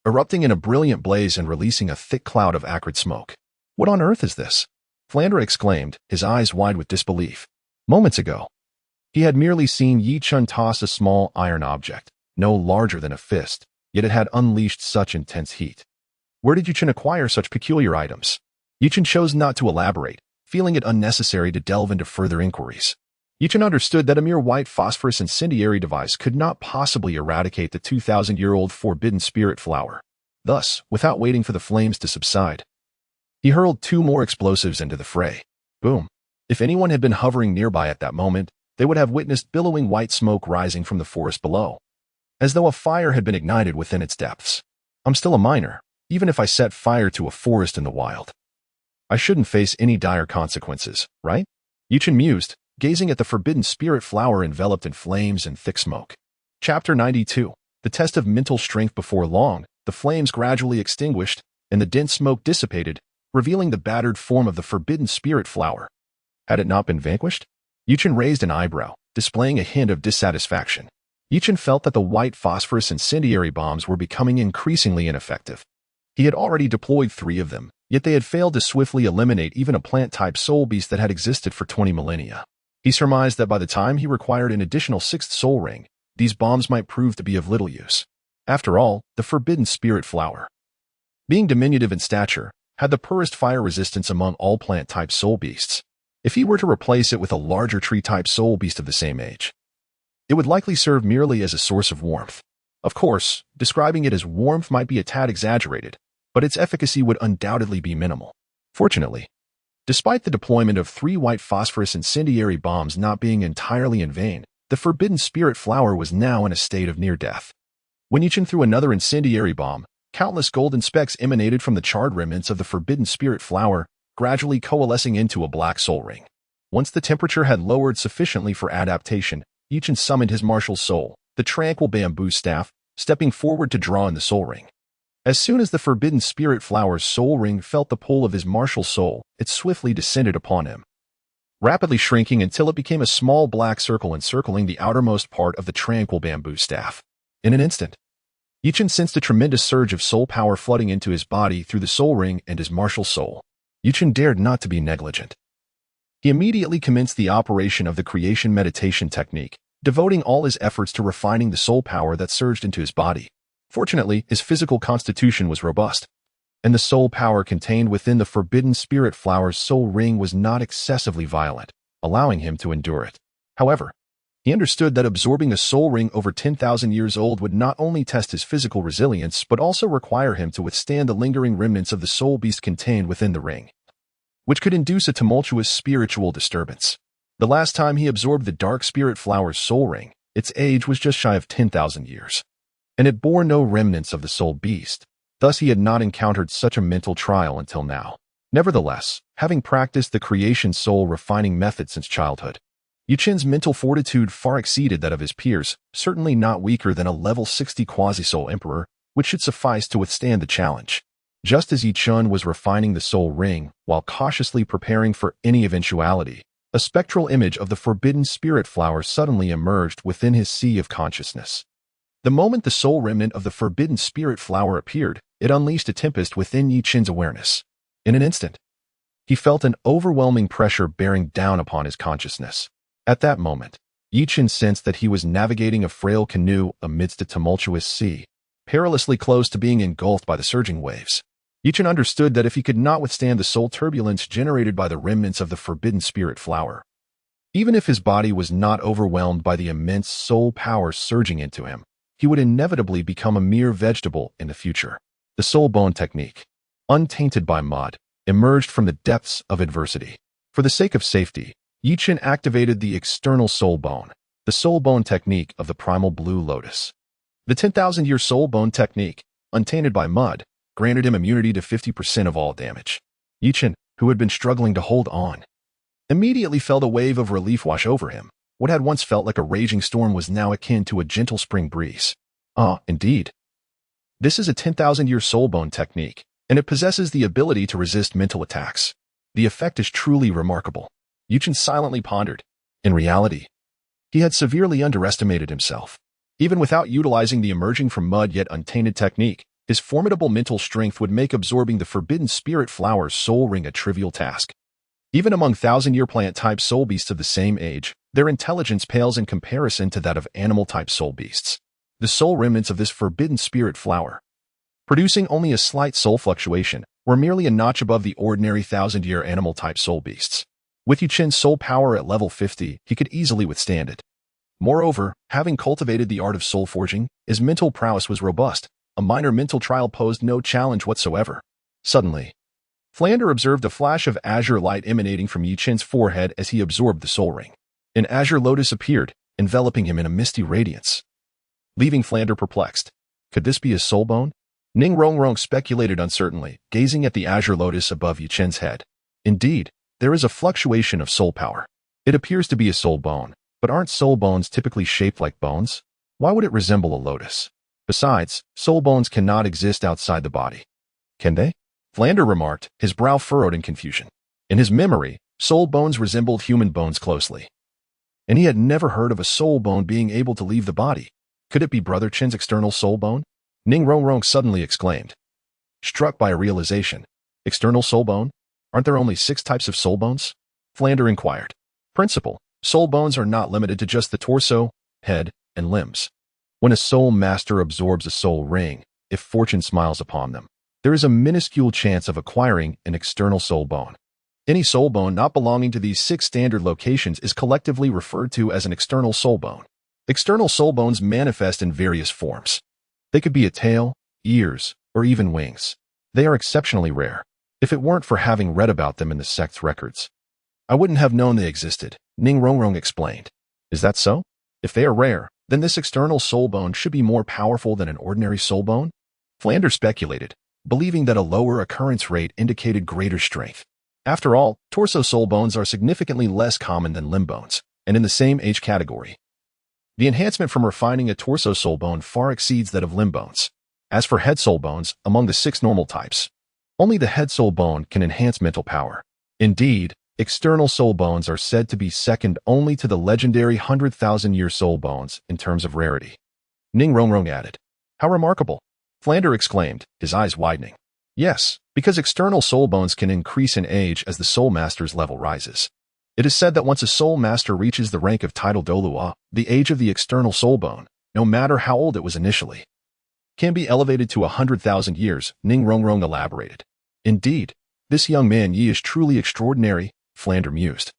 erupting in a brilliant blaze and releasing a thick cloud of acrid smoke. What on earth is this? Flandra exclaimed, his eyes wide with disbelief. Moments ago, he had merely seen Yi Chun toss a small iron object, no larger than a fist, yet it had unleashed such intense heat. Where did Yi Chun acquire such peculiar items? Yi Chun chose not to elaborate, feeling it unnecessary to delve into further inquiries. Yi Chun understood that a mere white phosphorus incendiary device could not possibly eradicate the 2,000-year-old forbidden spirit flower. Thus, without waiting for the flames to subside, he hurled 2 more explosives into the fray. Boom. If anyone had been hovering nearby at that moment, they would have witnessed billowing white smoke rising from the forest below, as though a fire had been ignited within its depths. I'm still a miner, even if I set fire to a forest in the wild. I shouldn't face any dire consequences, right? Yi Chun mused, gazing at the forbidden spirit flower enveloped in flames and thick smoke. Chapter 92. The test of mental strength. Before long, the flames gradually extinguished, and the dense smoke dissipated, revealing the battered form of the forbidden spirit flower. Had it not been vanquished? Yi Chun raised an eyebrow, displaying a hint of dissatisfaction. Yi Chun felt that the white phosphorus incendiary bombs were becoming increasingly ineffective. He had already deployed 3 of them, yet they had failed to swiftly eliminate even a plant-type soul beast that had existed for 20 millennia. He surmised that by the time he required an additional 6th soul ring, these bombs might prove to be of little use. After all, the forbidden spirit flower, being diminutive in stature, had the poorest fire resistance among all plant-type soul beasts. If he were to replace it with a larger tree-type soul beast of the same age, it would likely serve merely as a source of warmth. Of course, describing it as warmth might be a tad exaggerated, but its efficacy would undoubtedly be minimal. Fortunately, Despite the deployment of 3 white phosphorus incendiary bombs not being entirely in vain, the forbidden spirit flower was now in a state of near death. When Yuchen threw another incendiary bomb, countless golden specks emanated from the charred remnants of the forbidden spirit flower, gradually coalescing into a black soul ring. Once the temperature had lowered sufficiently for adaptation, Yuchen summoned his martial soul, the tranquil bamboo staff, stepping forward to draw in the soul ring. As soon as the forbidden spirit flower's soul ring felt the pull of his martial soul, it swiftly descended upon him, rapidly shrinking until it became a small black circle encircling the outermost part of the tranquil bamboo staff. In an instant, Yuchen sensed a tremendous surge of soul power flooding into his body through the soul ring and his martial soul. Yuchen dared not to be negligent. He immediately commenced the operation of the creation meditation technique, devoting all his efforts to refining the soul power that surged into his body. Fortunately, his physical constitution was robust, and the soul power contained within the forbidden spirit flower's soul ring was not excessively violent, allowing him to endure it. However, he understood that absorbing a soul ring over 10,000 years old would not only test his physical resilience but also require him to withstand the lingering remnants of the soul beast contained within the ring, which could induce a tumultuous spiritual disturbance. The last time he absorbed the dark spirit flower's soul ring, its age was just shy of 10,000 years, and it bore no remnants of the soul beast. Thus he had not encountered such a mental trial until now. Nevertheless, having practiced the creation soul refining method since childhood, Yuchen's mental fortitude far exceeded that of his peers, certainly not weaker than a level 60 quasi-soul emperor, which should suffice to withstand the challenge. Just as Yuchen was refining the soul ring, while cautiously preparing for any eventuality, a spectral image of the forbidden spirit flower suddenly emerged within his sea of consciousness. The moment the soul remnant of the forbidden spirit flower appeared, it unleashed a tempest within Yuchen's awareness. In an instant, he felt an overwhelming pressure bearing down upon his consciousness. At that moment, Yuchen sensed that he was navigating a frail canoe amidst a tumultuous sea, perilously close to being engulfed by the surging waves. Yuchen understood that if he could not withstand the soul turbulence generated by the remnants of the forbidden spirit flower, even if his body was not overwhelmed by the immense soul power surging into him, he would inevitably become a mere vegetable in the future. The soul bone technique, untainted by mud, emerged from the depths of adversity. For the sake of safety, Yuchen activated the external soul bone, the soul bone technique of the primal blue lotus. The 10,000-year soul bone technique, untainted by mud, granted him immunity to 50% of all damage. Yuchen, who had been struggling to hold on, immediately felt a wave of relief wash over him. What had once felt like a raging storm was now akin to a gentle spring breeze. Indeed. This is a 10,000-year soul bone technique, and it possesses the ability to resist mental attacks. The effect is truly remarkable. Yuchen silently pondered. In reality, he had severely underestimated himself. Even without utilizing the emerging from mud yet untainted technique, his formidable mental strength would make absorbing the forbidden spirit flower's soul ring a trivial task. Even among 1,000-year plant-type soul beasts of the same age, their intelligence pales in comparison to that of animal-type soul beasts. The soul remnants of this forbidden spirit flower, producing only a slight soul fluctuation, were merely a notch above the ordinary 1,000-year animal-type soul beasts. With Yuchen's soul power at level 50, he could easily withstand it. Moreover, having cultivated the art of soul forging, his mental prowess was robust. A minor mental trial posed no challenge whatsoever. Suddenly, Flander observed a flash of azure light emanating from Yuchen's forehead as he absorbed the soul ring. An azure lotus appeared, enveloping him in a misty radiance, leaving Flander perplexed. Could this be a soul bone? Ning Rongrong speculated uncertainly, gazing at the azure lotus above Yuchen's head. Indeed, there is a fluctuation of soul power. It appears to be a soul bone, but aren't soul bones typically shaped like bones? Why would it resemble a lotus? Besides, soul bones cannot exist outside the body. Can they? Flander remarked, his brow furrowed in confusion. In his memory, soul bones resembled human bones closely, and he had never heard of a soul bone being able to leave the body. Could it be Brother Chen's external soul bone? Ning Rongrong suddenly exclaimed, struck by a realization. External soul bone? Aren't there only 6 types of soul bones? Flander inquired. Principal, soul bones are not limited to just the torso, head, and limbs. When a soul master absorbs a soul ring, if fortune smiles upon them, there is a minuscule chance of acquiring an external soul bone. Any soul bone not belonging to these 6 standard locations is collectively referred to as an external soul bone. External soul bones manifest in various forms. They could be a tail, ears, or even wings. They are exceptionally rare. if it weren't for having read about them in the sect's records. I wouldn't have known they existed, Ning Rongrong explained. Is that so? If they are rare, then this external soul bone should be more powerful than an ordinary soul bone? Flander speculated, believing that a lower occurrence rate indicated greater strength. After all, torso soul bones are significantly less common than limb bones, and in the same age category. The enhancement from refining a torso soul bone far exceeds that of limb bones. As for head soul bones, among the 6 normal types, only the head soul bone can enhance mental power. Indeed, external soul bones are said to be second only to the legendary 100,000-year soul bones in terms of rarity. Ning Rongrong added. How remarkable! Flander exclaimed, his eyes widening. Yes, because external soul bones can increase in age as the soul master's level rises. It is said that once a soul master reaches the rank of title Douluo, the age of the external soul bone, no matter how old it was initially, can be elevated to 100,000 years, Ning Rongrong elaborated. Indeed, this young man Yi is truly extraordinary, Flander mused.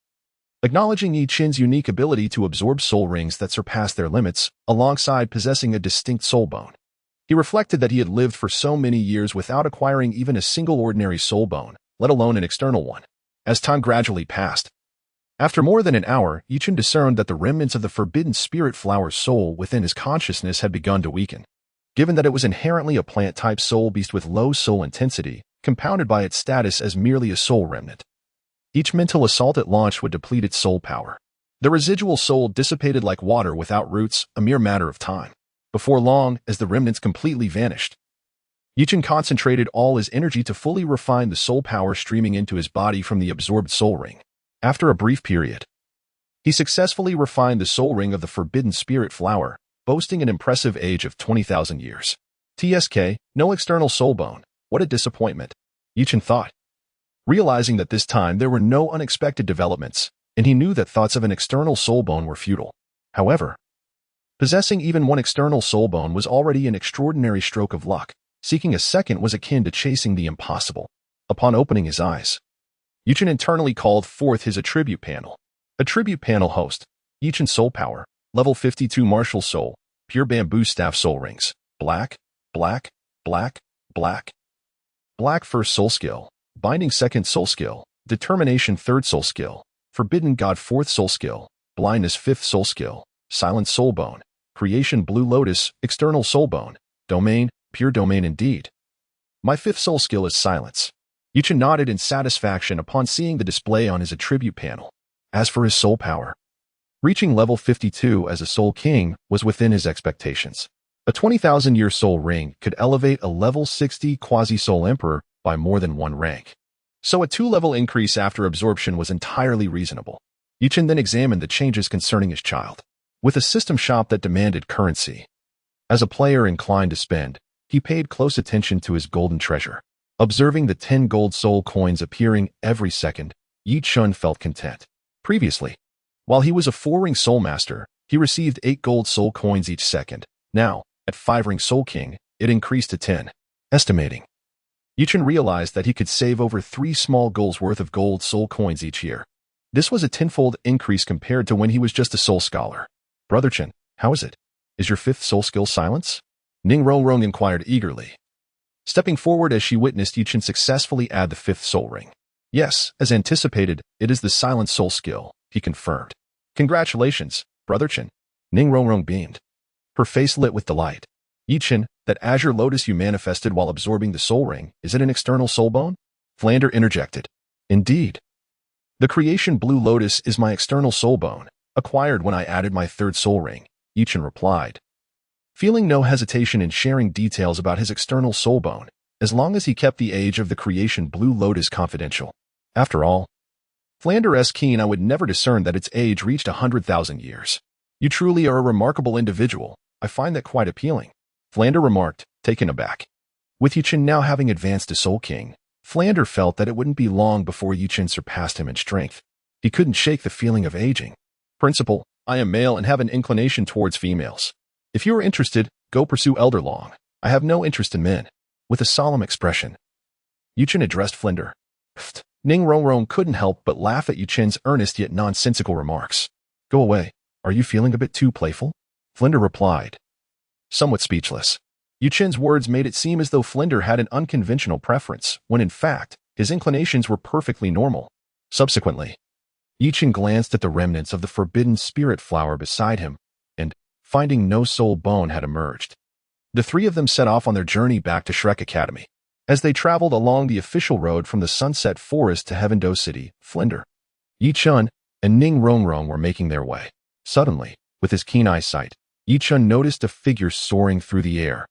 Acknowledging Yi Qin's unique ability to absorb soul rings that surpass their limits, alongside possessing a distinct soul bone. He reflected that he had lived for so many years without acquiring even a single ordinary soul bone, let alone an external one. As time gradually passed, after more than an hour, Yi Qin discerned that the remnants of the forbidden spirit flower's soul within his consciousness had begun to weaken. Given that it was inherently a plant-type soul beast with low soul intensity, compounded by its status as merely a soul remnant, each mental assault at launch would deplete its soul power. The residual soul dissipated like water without roots, a mere matter of time. Before long, as the remnants completely vanished, Yi Qin concentrated all his energy to fully refine the soul power streaming into his body from the absorbed soul ring. After a brief period, he successfully refined the soul ring of the forbidden spirit flower, boasting an impressive age of 20,000 years. TSK, no external soul bone. What a disappointment, Yi Qin thought. Realizing that this time there were no unexpected developments, and he knew that thoughts of an external soul bone were futile. However, possessing even one external soul bone was already an extraordinary stroke of luck. Seeking a second was akin to chasing the impossible. Upon opening his eyes, Yi Qin internally called forth his attribute panel. Attribute panel host, Yi Qin soul power, level 52 martial soul, pure bamboo staff soul rings, black, black, black, black. Black first soul skill, binding second soul skill, determination third soul skill, forbidden god fourth soul skill, blindness fifth soul skill, silent soul bone, creation blue lotus, external soul bone, domain, pure domain indeed. My fifth soul skill is silence. Yi Qin nodded in satisfaction upon seeing the display on his attribute panel. As for his soul power, reaching level 52 as a soul king was within his expectations. A 20,000-year soul ring could elevate a level 60 quasi-soul emperor by more than one rank. So a 2-level increase after absorption was entirely reasonable. Yi Qin then examined the changes concerning his child. With a system shop that demanded currency, as a player inclined to spend, he paid close attention to his golden treasure. Observing the 10 gold soul coins appearing every second, Yi Qin felt content. Previously, while he was a 4-ring soul master, he received 8 gold soul coins each second. Now, at 5-ring soul king, it increased to 10. Estimating, Yi Qin realized that he could save over 3 small goals worth of gold soul coins each year. This was a 10-fold increase compared to when he was just a soul scholar. Brother Qin, how is it? Is your 5th soul skill silence? Ning Rongrong inquired eagerly, stepping forward as she witnessed Yi Qin successfully add the 5th soul ring. Yes, as anticipated, it is the silent soul skill, he confirmed. Congratulations, Brother Qin. Ning Rongrong beamed, her face lit with delight. Yi Qin, that azure lotus you manifested while absorbing the soul ring, is it an external soul bone? Flander interjected. Indeed. The creation blue lotus is my external soul bone, acquired when I added my 3rd soul ring, Yi Qin replied, feeling no hesitation in sharing details about his external soul bone, as long as he kept the age of the creation blue lotus confidential. After all, Flander's keen I would never discern that its age reached 100,000 years. You truly are a remarkable individual. I find that quite appealing, Flander remarked, taken aback. With Yi Qin now having advanced to Soul King, Flander felt that it wouldn't be long before Yi Qin surpassed him in strength. He couldn't shake the feeling of aging. Principal, I am male and have an inclination towards females. If you are interested, go pursue Elder Long. I have no interest in men. With a solemn expression, Yi Qin addressed Flinder. Pfft. Ning Rongrong couldn't help but laugh at Yi Qin's earnest yet nonsensical remarks. Go away. Are you feeling a bit too playful? Flinder replied, somewhat speechless. Yi Qin's words made it seem as though Flinder had an unconventional preference, when in fact, His inclinations were perfectly normal. Subsequently, Yichen glanced at the remnants of the forbidden spirit flower beside him, and, finding no soul bone had emerged. The three of them set off on their journey back to Shrek Academy. As they traveled along the official road from the Sunset Forest to Heaven-Do City, Flinder, Yichun and Ning Rongrong were making their way. Suddenly, with his keen eyesight, Yichun noticed a figure soaring through the air,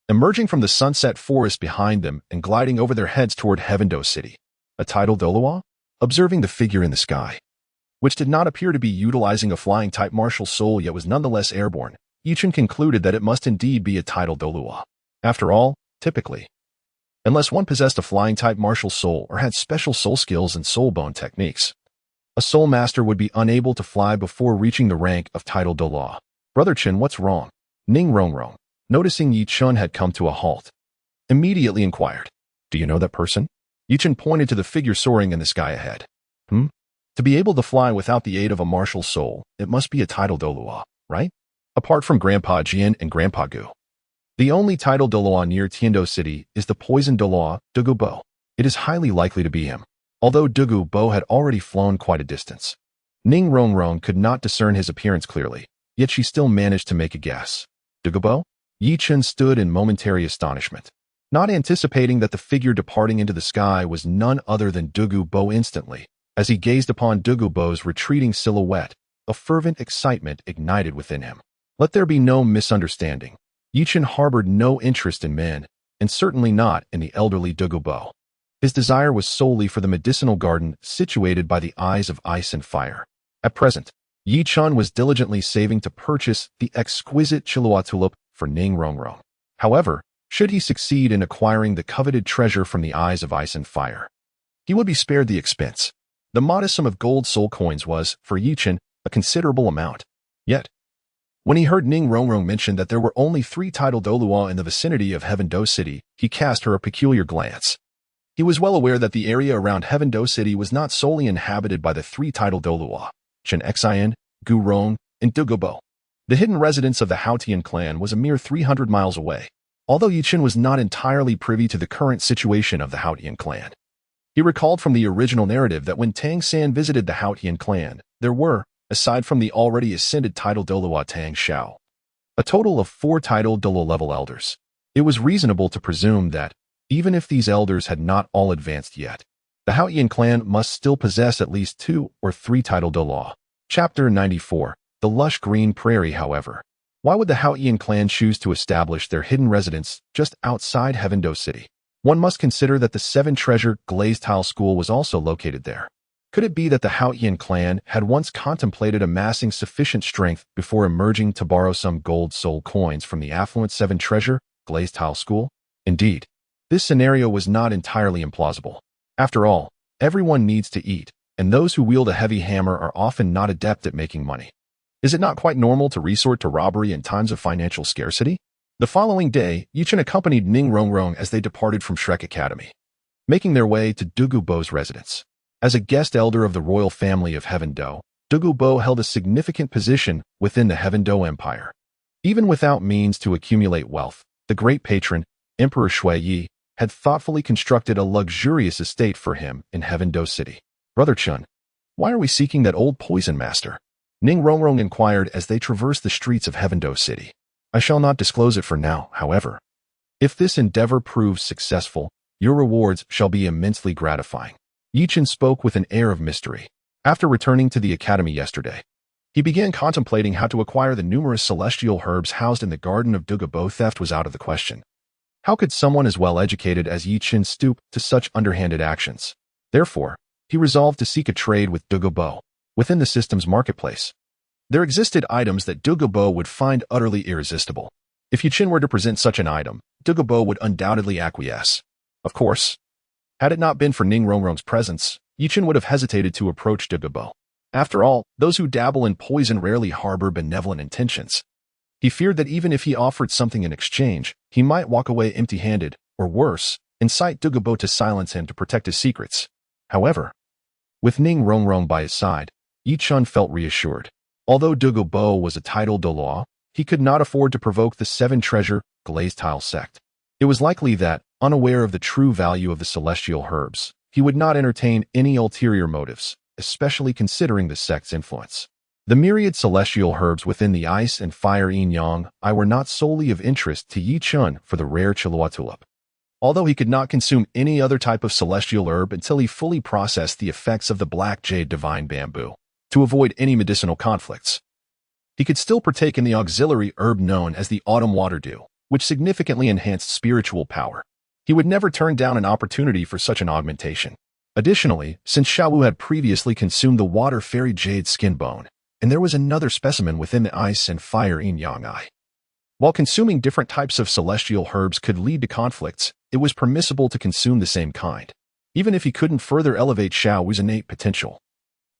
emerging from the Sunset Forest behind them and gliding over their heads toward Heaven-Do City. A tidal Douluo? Observing the figure in the sky, which did not appear to be utilizing a flying-type martial soul yet was nonetheless airborne, Yichun concluded that it must indeed be a tidal Douluo. After all, typically, unless one possessed a flying-type martial soul or had special soul skills and soul bone techniques, a soul master would be unable to fly before reaching the rank of tidal Douluo. Brother Chen, what's wrong? Ning Rongrong, noticing Yichun had come to a halt, immediately inquired, Do you know that person? Yichun pointed to the figure soaring in the sky ahead. To be able to fly without the aid of a martial soul, it must be a tidal Douluo, right? Apart from Grandpa Jian and Grandpa Gu. The only tidal Douluo near Tiando City is the poison Douluo, Dugu Bo. It is highly likely to be him, although Dugu Bo had already flown quite a distance. Ning Rongrong could not discern his appearance clearly, yet she still managed to make a guess. Dugu Bo? Yichun stood in momentary astonishment, not anticipating that the figure departing into the sky was none other than Dugu Bo. Instantly, as he gazed upon Dugu Bo's retreating silhouette, a fervent excitement ignited within him. Let there be no misunderstanding. Yichun harbored no interest in men, and certainly not in the elderly Dugu Bo. His desire was solely for the medicinal garden situated by the eyes of ice and fire. At present, Yichun was diligently saving to purchase the exquisite Chilua tulip for Ning Rongrong. However, should he succeed in acquiring the coveted treasure from the eyes of ice and fire, he would be spared the expense. The modest sum of gold soul coins was, for Yichun, a considerable amount. Yet, when he heard Ning Rongrong mention that there were only 3 tidal Douluo in the vicinity of Heaven-Do City, he cast her a peculiar glance. He was well aware that the area around Heaven-Do City was not solely inhabited by the 3 tidal Douluo, Chen Xian, Gu Rong, and Dugu Bo. The hidden residence of the Haotian clan was a mere 300 miles away, although Yichun was not entirely privy to the current situation of the Haotian clan. He recalled from the original narrative that when Tang San visited the Haotian clan, there were, aside from the already ascended tidal Douluo Tang Xiao, a total of 4 tidal Douluo level elders. It was reasonable to presume that, even if these elders had not all advanced yet, the Haotian clan must still possess at least 2 or 3 tidal Douluo. Chapter 94. The Lush Green Prairie. However, why would the Haotian clan choose to establish their hidden residence just outside Heaven-Do City? One must consider that the 7-treasure glazed tile school was also located there. Could it be that the Haotian clan had once contemplated amassing sufficient strength before emerging to borrow some gold soul coins from the affluent 7-treasure glazed tile school? Indeed, this scenario was not entirely implausible. After all, everyone needs to eat, and those who wield a heavy hammer are often not adept at making money. Is it not quite normal to resort to robbery in times of financial scarcity? The following day, Yichun accompanied Ning Rongrong as they departed from Shrek Academy, making their way to Dugu Bo's residence. As a guest elder of the royal family of Heaven-Do, Dugu Bo held a significant position within the Heaven-Do Empire. Even without means to accumulate wealth, the great patron, Emperor Shui Yi, had thoughtfully constructed a luxurious estate for him in Heaven-Do City. Brother Chun, why are we seeking that old poison master? Ning Rongrong inquired as they traversed the streets of Heaven-Do City. I shall not disclose it for now, however. If this endeavor proves successful, your rewards shall be immensely gratifying. Yichun spoke with an air of mystery. After returning to the academy yesterday, he began contemplating how to acquire the numerous celestial herbs housed in the garden of Dugu Bo. Theft was out of the question. How could someone as well-educated as Yichun stoop to such underhanded actions? Therefore, he resolved to seek a trade with Dugu Bo within the system's marketplace. There existed items that Dugu Bo would find utterly irresistible. If Yichun were to present such an item, Dugu Bo would undoubtedly acquiesce. Of course, had it not been for Ning Rongrong's presence, Yichun would have hesitated to approach Dugu Bo. After all, those who dabble in poison rarely harbor benevolent intentions. He feared that even if he offered something in exchange, he might walk away empty-handed, or worse, incite Dugu Bo to silence him to protect his secrets. However, with Ning Rongrong by his side, Yichun felt reassured. Although Dugu Bo was a tidal Douluo, he could not afford to provoke the 7-treasure glazed tile sect. It was likely that, unaware of the true value of the celestial herbs, he would not entertain any ulterior motives, especially considering the sect's influence. The myriad celestial herbs within the ice and fire yin-yang were not solely of interest to Yi Chun for the rare Chilua tulip. Although he could not consume any other type of celestial herb until he fully processed the effects of the black jade divine bamboo, to avoid any medicinal conflicts, he could still partake in the auxiliary herb known as the autumn water dew, which significantly enhanced spiritual power. He would never turn down an opportunity for such an augmentation. Additionally, since Shiau had previously consumed the water fairy jade skin bone, and there was another specimen within the ice and fire yin-yang eye. While consuming different types of celestial herbs could lead to conflicts, it was permissible to consume the same kind. Even if he couldn't further elevate Shiau's innate potential,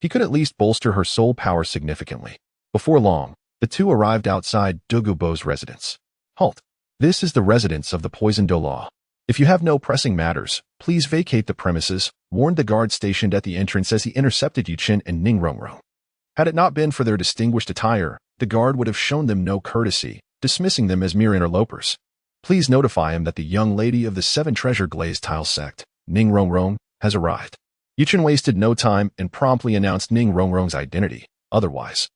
he could at least bolster her soul power significantly. Before long, the two arrived outside Douluo Bo's residence. Halt. This is the residence of the poisoned Douluo. If you have no pressing matters, please vacate the premises, warned the guard stationed at the entrance as he intercepted Yuqin and Ning Rongrong. Had it not been for their distinguished attire, the guard would have shown them no courtesy, dismissing them as mere interlopers. Please notify him that the young lady of the Seven Treasure Glazed Tile sect, Ning Rongrong, has arrived. Yuqin wasted no time and promptly announced Ning Rongrong's identity. Otherwise,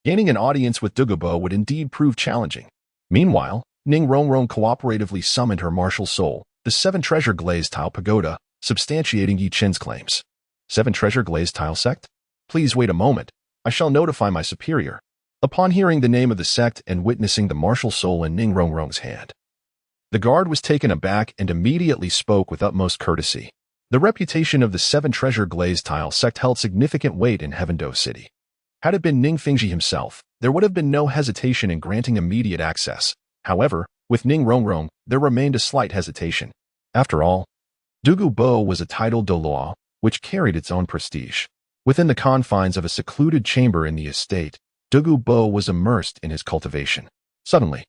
gaining an audience with Douluo Bo would indeed prove challenging. Meanwhile, Ning Rongrong cooperatively summoned her martial soul, the Seven Treasure Glazed Tile Pagoda, substantiating Yuqin's claims. Seven Treasure Glazed Tile sect? Please wait a moment. I shall notify my superior. Upon hearing the name of the sect and witnessing the martial soul in Ning Rongrong's hand, the guard was taken aback and immediately spoke with utmost courtesy. The reputation of the Seven Treasure Glazed Tile sect held significant weight in Heavendo City. Had it been Ning Fingji himself, there would have been no hesitation in granting immediate access. However, with Ning Rongrong, there remained a slight hesitation. After all, Douluo Bo was a titled Douluo, which carried its own prestige. Within the confines of a secluded chamber in the estate, Douluo Bo was immersed in his cultivation. Suddenly,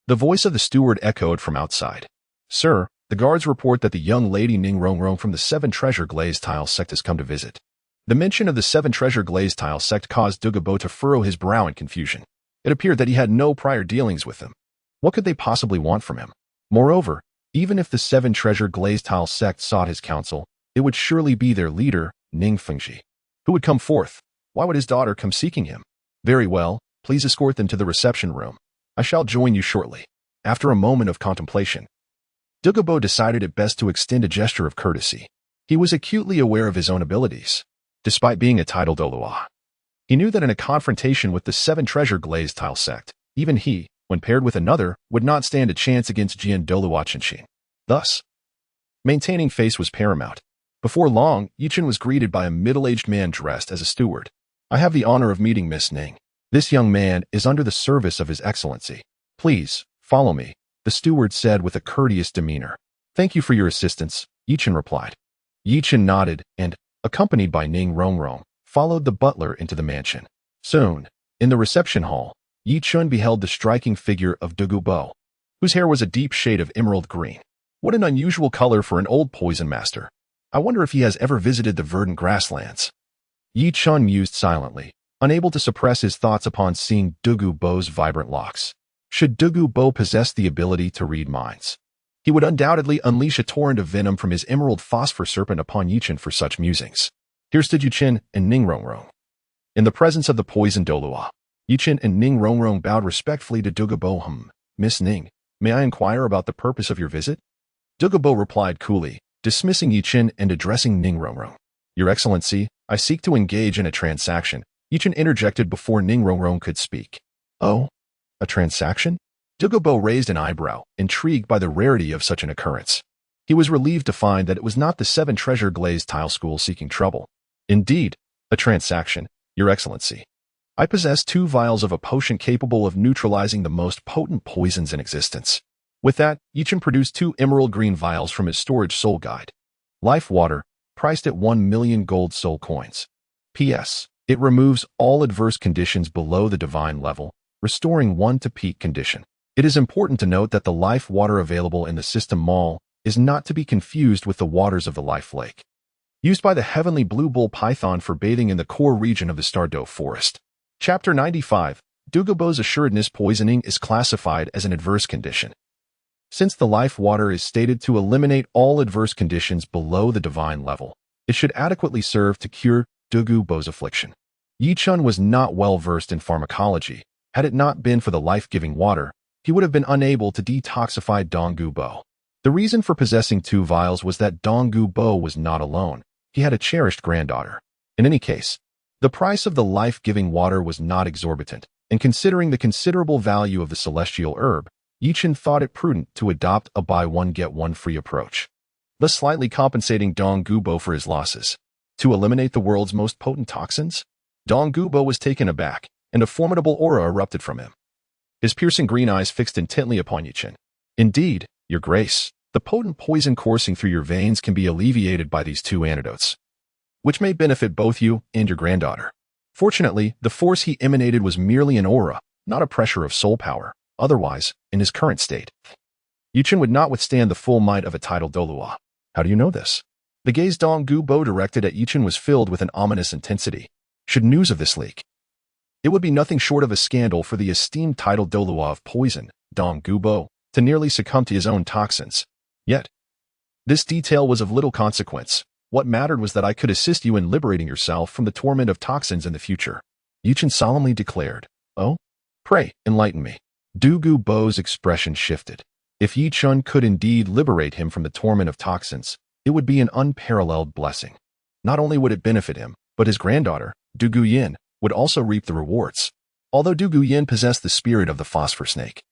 the voice of the steward echoed from outside. Sir, the guards report that the young lady Ning Rongrong from the Seven Treasure Glazed Tile sect has come to visit. The mention of the Seven Treasure Glazed Tile sect caused Douluo Bo to furrow his brow in confusion. It appeared that he had no prior dealings with them. What could they possibly want from him? Moreover, even if the Seven Treasure Glazed Tile sect sought his counsel, it would surely be their leader, Ning Fengji. Who would come forth? Why would his daughter come seeking him? Very well, please escort them to the reception room. I shall join you shortly. After a moment of contemplation, Douluo Bo decided it best to extend a gesture of courtesy. He was acutely aware of his own abilities. Despite being a titled Douluo, he knew that in a confrontation with the Seven Treasure Glazed Tile sect, even he, when paired with another, would not stand a chance against Jian Douluo Qinshin. Thus, maintaining face was paramount. Before long, Yuqin was greeted by a middle-aged man dressed as a steward. I have the honor of meeting Miss Ning. This young man is under the service of His Excellency. Please, follow me, the steward said with a courteous demeanor. Thank you for your assistance, Yuqin replied. Yuqin nodded and, accompanied by Ning Rongrong, followed the butler into the mansion. Soon, in the reception hall, Yuqin beheld the striking figure of Douluo Bo, whose hair was a deep shade of emerald green. What an unusual color for an old poison master. I wonder if he has ever visited the verdant grasslands. Yuqin mused silently, unable to suppress his thoughts upon seeing Douluo Bo's vibrant locks. Should Douluo Bo possess the ability to read minds, he would undoubtedly unleash a torrent of venom from his emerald phosphor serpent upon Yuqin for such musings. Here stood Yuqin and Ning Rongrong. In the presence of the poisoned Douluo, Yuqin and Ning Rongrong bowed respectfully to Douluo Bo. Miss Ning, may I inquire about the purpose of your visit? Douluo Bo replied coolly, dismissing Yuqin and addressing Ning Rongrong. Your Excellency, I seek to engage in a transaction. Yuqin interjected before Ning Rongrong could speak. Oh? A transaction? Douluo Bo raised an eyebrow, intrigued by the rarity of such an occurrence. He was relieved to find that it was not the Seven Treasure Glazed Tile School seeking trouble. Indeed, a transaction, Your Excellency. I possess 2 vials of a potion capable of neutralizing the most potent poisons in existence. With that, Yuqin produced 2 emerald green vials from his storage soul guide. Life water, priced at 1 million gold soul coins. P.S. It removes all adverse conditions below the divine level, restoring 1 to peak condition. It is important to note that the life water available in the system mall is not to be confused with the waters of the life lake, used by the heavenly blue bull python for bathing in the core region of the Stardo Forest. Chapter 95. Douluo Bo's assuredness poisoning is classified as an adverse condition. Since the life water is stated to eliminate all adverse conditions below the divine level, it should adequately serve to cure Douluo Bo's affliction. Yichun was not well versed in pharmacology. Had it not been for the life-giving water, he would have been unable to detoxify Douluo Bo. The reason for possessing 2 vials was that Douluo Bo was not alone. He had a cherished granddaughter. In any case, the price of the life-giving water was not exorbitant, and considering the considerable value of the celestial herb, Yichun thought it prudent to adopt a buy-one-get-one-free approach, thus slightly compensating Douluo Bo for his losses. To eliminate the world's most potent toxins, Douluo Bo was taken aback, and a formidable aura erupted from him. His piercing green eyes fixed intently upon Yichun. Indeed, Your Grace, the potent poison coursing through your veins can be alleviated by these 2 antidotes, which may benefit both you and your granddaughter. Fortunately, the force he emanated was merely an aura, not a pressure of soul power. Otherwise, in his current state, Yichun would not withstand the full might of a tidal Douluo. How do you know this? The gaze Douluo Bo directed at Yichun was filled with an ominous intensity. Should news of this leak, it would be nothing short of a scandal for the esteemed tidal Douluo of poison, Douluo Bo, to nearly succumb to his own toxins. Yet, this detail was of little consequence. What mattered was that I could assist you in liberating yourself from the torment of toxins in the future. Yichun solemnly declared. Oh? Pray, enlighten me. Douluo Bo's expression shifted. If Yichun could indeed liberate him from the torment of toxins, it would be an unparalleled blessing. Not only would it benefit him, but his granddaughter, Douluo Yin, would also reap the rewards. Although Douluo Yin possessed the spirit of the phosphor snake,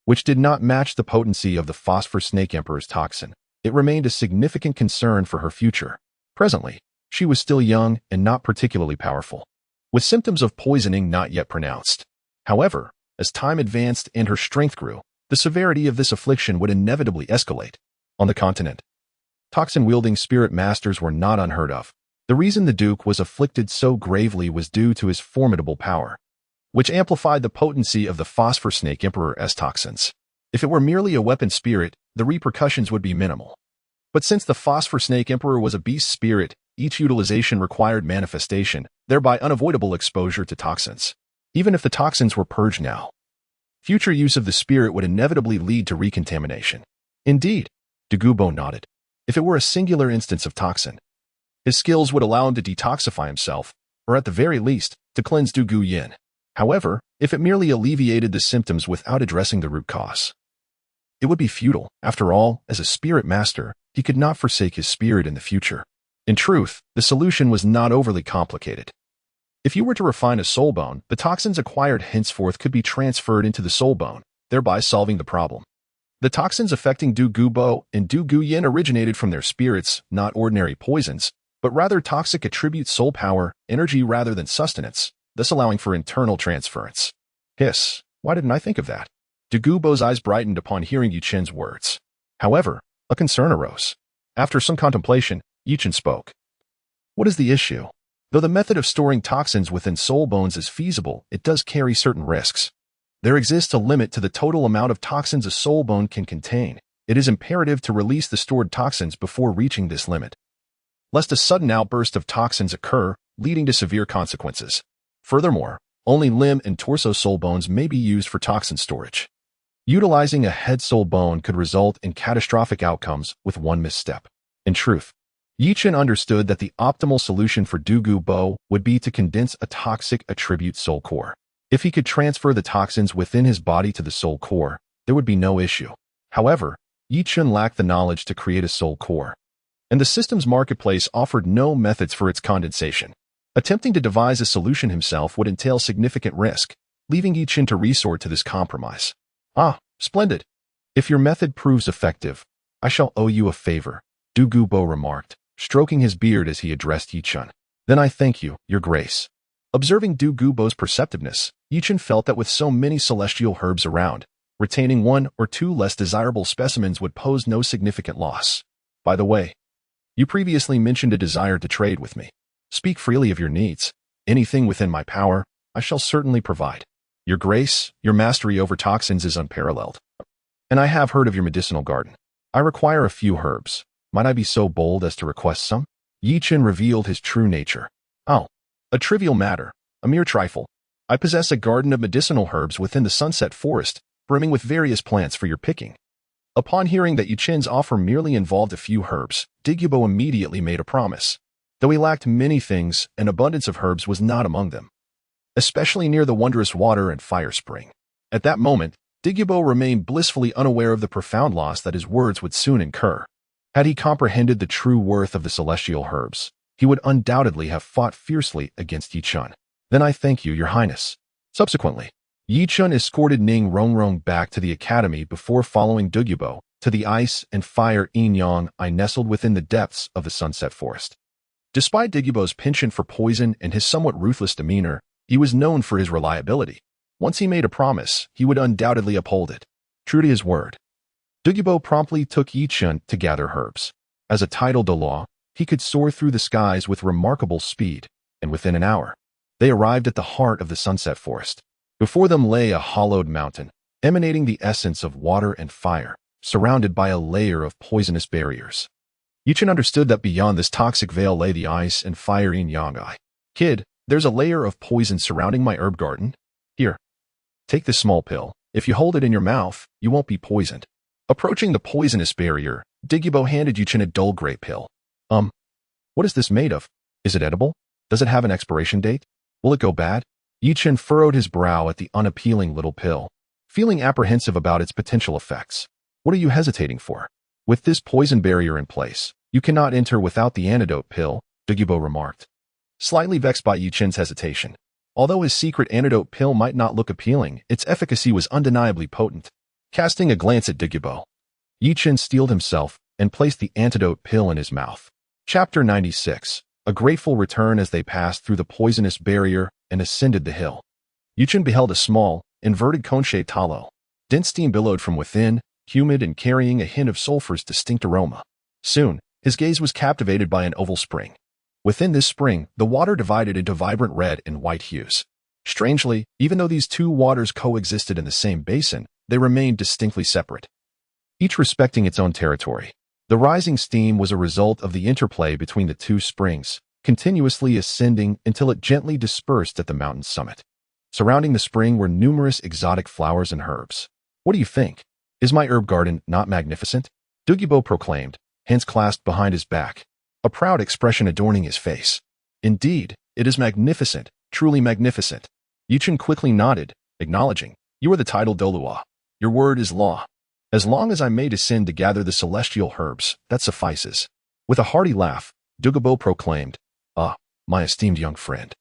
which did not match the potency of the phosphor snake emperor's toxin, it remained a significant concern for her future. Presently, she was still young and not particularly powerful, with symptoms of poisoning not yet pronounced. However, as time advanced and her strength grew, the severity of this affliction would inevitably escalate. On the continent, toxin-wielding spirit masters were not unheard of. The reason the Duke was afflicted so gravely was due to his formidable power, which amplified the potency of the Phosphor Snake Emperor's toxins. If it were merely a weapon spirit, the repercussions would be minimal. But since the Phosphor Snake Emperor was a beast spirit, each utilization required manifestation, thereby unavoidable exposure to toxins. Even if the toxins were purged now, future use of the spirit would inevitably lead to recontamination. Indeed, Douluo Bo nodded. If it were a singular instance of toxin, his skills would allow him to detoxify himself, or at the very least, to cleanse Douluo Yin. However, if it merely alleviated the symptoms without addressing the root cause, it would be futile. After all, as a spirit master, he could not forsake his spirit in the future. In truth, the solution was not overly complicated. If you were to refine a soul bone, the toxins acquired henceforth could be transferred into the soul bone, thereby solving the problem. The toxins affecting Douluo Bo and Douluo Yin originated from their spirits, not ordinary poisons, but rather toxic attribute soul power, energy rather than sustenance, thus allowing for internal transference. Hiss, why didn't I think of that? Douluo Bo's eyes brightened upon hearing Yichun's words. However, a concern arose. After some contemplation, Yichun spoke. What is the issue? Though the method of storing toxins within soul bones is feasible, it does carry certain risks. There exists a limit to the total amount of toxins a soul bone can contain. It is imperative to release the stored toxins before reaching this limit, lest a sudden outburst of toxins occur, leading to severe consequences. Furthermore, only limb and torso soul bones may be used for toxin storage. Utilizing a head soul bone could result in catastrophic outcomes with one misstep. In truth, Yichun understood that the optimal solution for Douluo Bo would be to condense a toxic attribute soul core. If he could transfer the toxins within his body to the soul core, there would be no issue. However, Yichun lacked the knowledge to create a soul core, and the system's marketplace offered no methods for its condensation. Attempting to devise a solution himself would entail significant risk, leaving Yichun to resort to this compromise. Ah, splendid. If your method proves effective, I shall owe you a favor, Douluo Bo remarked, stroking his beard as he addressed Yichun. Then I thank you, Your Grace. Observing Douluo Bo's perceptiveness, Yichun felt that with so many celestial herbs around, retaining 1 or 2 less desirable specimens would pose no significant loss. By the way, you previously mentioned a desire to trade with me. Speak freely of your needs. Anything within my power, I shall certainly provide. Your Grace, your mastery over toxins is unparalleled. And I have heard of your medicinal garden. I require a few herbs. Might I be so bold as to request some? Yichun revealed his true nature. Oh, a trivial matter, a mere trifle. I possess a garden of medicinal herbs within the Sunset Forest, brimming with various plants for your picking. Upon hearing that Yuchen's offer merely involved a few herbs, Diggybo immediately made a promise. Though he lacked many things, an abundance of herbs was not among them, especially near the wondrous water and fire spring. At that moment, Diggybo remained blissfully unaware of the profound loss that his words would soon incur. Had he comprehended the true worth of the celestial herbs, he would undoubtedly have fought fiercely against Yichun. Then I thank you, Your Highness. Subsequently, Yichun escorted Ning Rongrong back to the academy before following Diggybo to the ice and fire Yin-Yang nestled within the depths of the Sunset Forest. Despite Diggybo's penchant for poison and his somewhat ruthless demeanor, he was known for his reliability. Once he made a promise, he would undoubtedly uphold it. True to his word, Diggybo promptly took Yichun to gather herbs. As a title Douluo, he could soar through the skies with remarkable speed, and within an hour, they arrived at the heart of the Sunset Forest. Before them lay a hollowed mountain, emanating the essence of water and fire, surrounded by a layer of poisonous barriers. Yichun understood that beyond this toxic veil lay the ice and fire Yin-Yang. Kid, there's a layer of poison surrounding my herb garden. Here, take this small pill. If you hold it in your mouth, you won't be poisoned. Approaching the poisonous barrier, Diggybo handed Yichun a dull gray pill. What is this made of? Is it edible? Does it have an expiration date? Will it go bad? Yichun furrowed his brow at the unappealing little pill, feeling apprehensive about its potential effects. What are you hesitating for? With this poison barrier in place, you cannot enter without the antidote pill, Diggybo remarked, slightly vexed by Yichun's hesitation. Although his secret antidote pill might not look appealing, its efficacy was undeniably potent. Casting a glance at Diggybo, Yichun steeled himself and placed the antidote pill in his mouth. Chapter 96. A grateful return. As they passed through the poisonous barrier and ascended the hill, Yichun beheld a small, inverted cone-shaped hollow. Dense steam billowed from within, humid and carrying a hint of sulfur's distinct aroma. Soon, his gaze was captivated by an oval spring. Within this spring, the water divided into vibrant red and white hues. Strangely, even though these two waters coexisted in the same basin, they remained distinctly separate, each respecting its own territory. The rising steam was a result of the interplay between the two springs, continuously ascending until it gently dispersed at the mountain's summit. Surrounding the spring were numerous exotic flowers and herbs. What do you think? Is my herb garden not magnificent? Diggybo proclaimed, hands clasped behind his back, a proud expression adorning his face. Indeed, it is magnificent, truly magnificent. Yichun quickly nodded, acknowledging, you are the titled Douluo. Your word is law. As long as I may descend to gather the celestial herbs, that suffices. With a hearty laugh, Diggybo proclaimed, my esteemed young friend.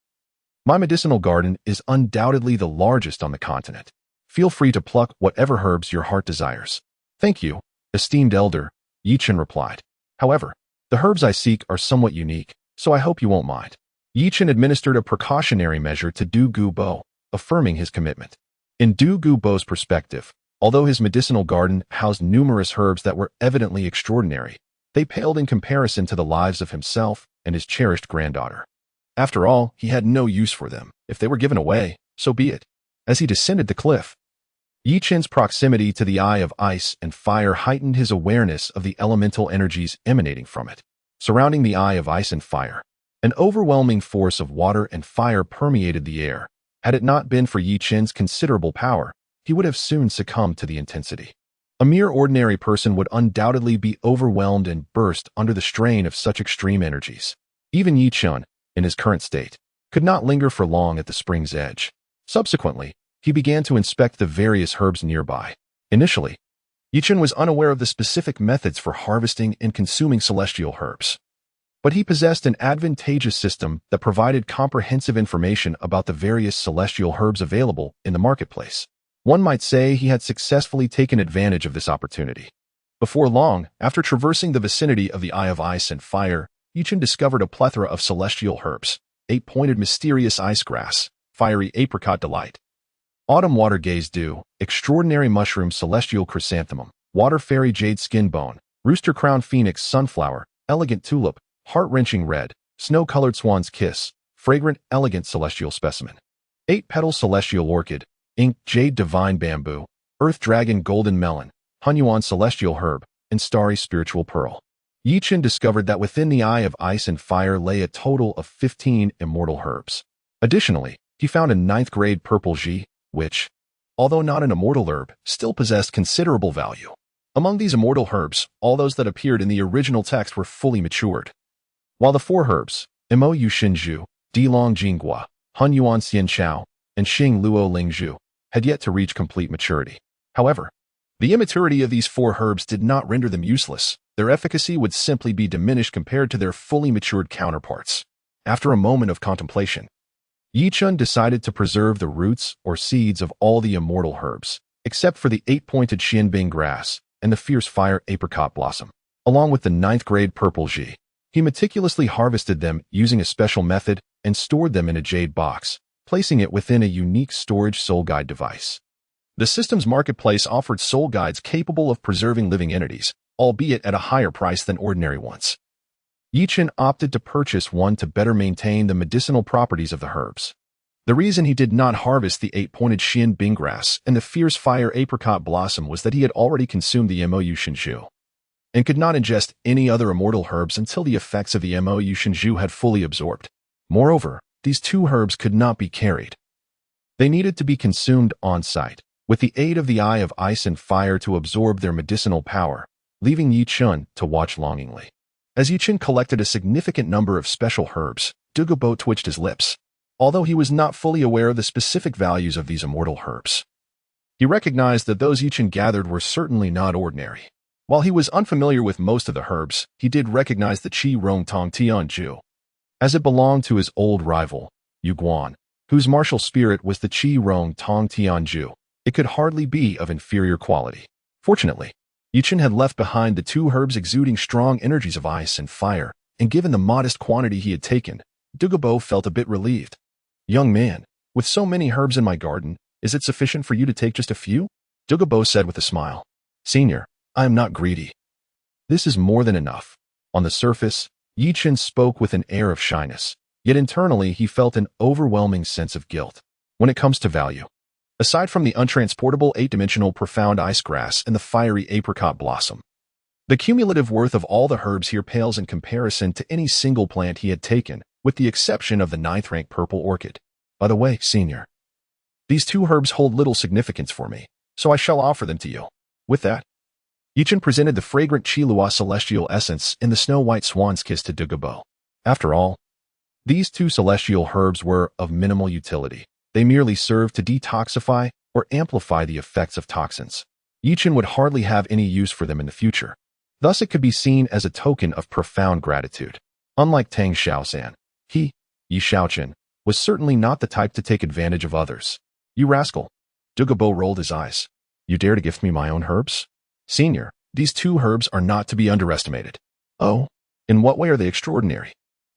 My medicinal garden is undoubtedly the largest on the continent. Feel free to pluck whatever herbs your heart desires. Thank you, esteemed elder, Yichun replied. However, the herbs I seek are somewhat unique, so I hope you won't mind. Yichun administered a precautionary measure to Diggybo, affirming his commitment. In Diggybo's perspective, although his medicinal garden housed numerous herbs that were evidently extraordinary, they paled in comparison to the lives of himself and his cherished granddaughter. After all, he had no use for them. If they were given away, so be it. As he descended the cliff, Yichun's proximity to the Eye of Ice and Fire heightened his awareness of the elemental energies emanating from it. Surrounding the Eye of Ice and Fire, an overwhelming force of water and fire permeated the air. Had it not been for Yichun's considerable power, he would have soon succumbed to the intensity. A mere ordinary person would undoubtedly be overwhelmed and burst under the strain of such extreme energies. Even Yichun, in his current state, could not linger for long at the spring's edge. Subsequently, he began to inspect the various herbs nearby. Initially, Yichun was unaware of the specific methods for harvesting and consuming celestial herbs. But he possessed an advantageous system that provided comprehensive information about the various celestial herbs available in the marketplace. One might say he had successfully taken advantage of this opportunity. Before long, after traversing the vicinity of the Eye of Ice and Fire, Yichun discovered a plethora of celestial herbs: eight-pointed mysterious ice grass, fiery apricot delight, autumn water gaze dew, extraordinary mushroom celestial chrysanthemum, water fairy jade skin bone, rooster crown phoenix sunflower, elegant tulip, heart-wrenching red, snow-colored swan's kiss, fragrant elegant celestial specimen, eight-petal celestial orchid, ink jade divine bamboo, earth dragon golden melon, Hunyuan celestial herb, and starry spiritual pearl. Yichun discovered that within the Eye of Ice and Fire lay a total of 15 immortal herbs. Additionally, he found a 9th-grade purple ji, which, although not an immortal herb, still possessed considerable value. Among these immortal herbs, all those that appeared in the original text were fully matured, while the 4 herbs, Mo Yu Xinzhu, Dilong Jinghua, Hun Yuan Xian Chao, and Xing Luo Lingzhu, had yet to reach complete maturity. However, the immaturity of these 4 herbs did not render them useless. Their efficacy would simply be diminished compared to their fully matured counterparts. After a moment of contemplation, Yi Chun decided to preserve the roots or seeds of all the immortal herbs, except for the 8-pointed Xianbing grass and the fierce fire apricot blossom, along with the 9th-grade purple Ji. He meticulously harvested them using a special method and stored them in a jade box, placing it within a unique storage soul guide device. The system's marketplace offered soul guides capable of preserving living entities, albeit at a higher price than ordinary ones. Yi Chun opted to purchase one to better maintain the medicinal properties of the herbs. The reason he did not harvest the 8-pointed Xianbing grass and the fierce fire apricot blossom was that he had already consumed the Mo Yu Xinzhu and could not ingest any other immortal herbs until the effects of the Mo Yu Xinzhu had fully absorbed. Moreover, these 2 herbs could not be carried. They needed to be consumed on-site, with the aid of the Eye of Ice and Fire to absorb their medicinal power, leaving Yi Chun to watch longingly. As Yi Chun collected a significant number of special herbs, Douluo twitched his lips, although he was not fully aware of the specific values of these immortal herbs. He recognized that those Yi Chun gathered were certainly not ordinary. While he was unfamiliar with most of the herbs, he did recognize the Qi Rong Tong Tianju, as it belonged to his old rival, Yu Guan, whose martial spirit was the Qi Rong Tong Tianju. It could hardly be of inferior quality. Fortunately, Yi Chun had left behind the 2 herbs exuding strong energies of ice and fire, and given the modest quantity he had taken, Douluo felt a bit relieved. "Young man, with so many herbs in my garden, is it sufficient for you to take just a few?" Douluo said with a smile. "Senior, I am not greedy. This is more than enough." On the surface, Yi Chun spoke with an air of shyness, yet internally he felt an overwhelming sense of guilt. When it comes to value, aside from the untransportable 8-dimensional profound ice grass and the fiery apricot blossom, the cumulative worth of all the herbs here pales in comparison to any single plant he had taken, with the exception of the 9th-rank purple orchid. By the way, Senior, these 2 herbs hold little significance for me, so I shall offer them to you. With that, Yi Chun presented the fragrant Qilua celestial essence in the snow-white swan's kiss to Douluo. After all, these 2 celestial herbs were of minimal utility. They merely served to detoxify or amplify the effects of toxins. Yi Chun would hardly have any use for them in the future. Thus it could be seen as a token of profound gratitude. Unlike Tang San, he, Yi Xiaochen, was certainly not the type to take advantage of others. "You rascal." Douluo rolled his eyes. "You dare to gift me my own herbs?" "Senior, these 2 herbs are not to be underestimated." "Oh, in what way are they extraordinary?"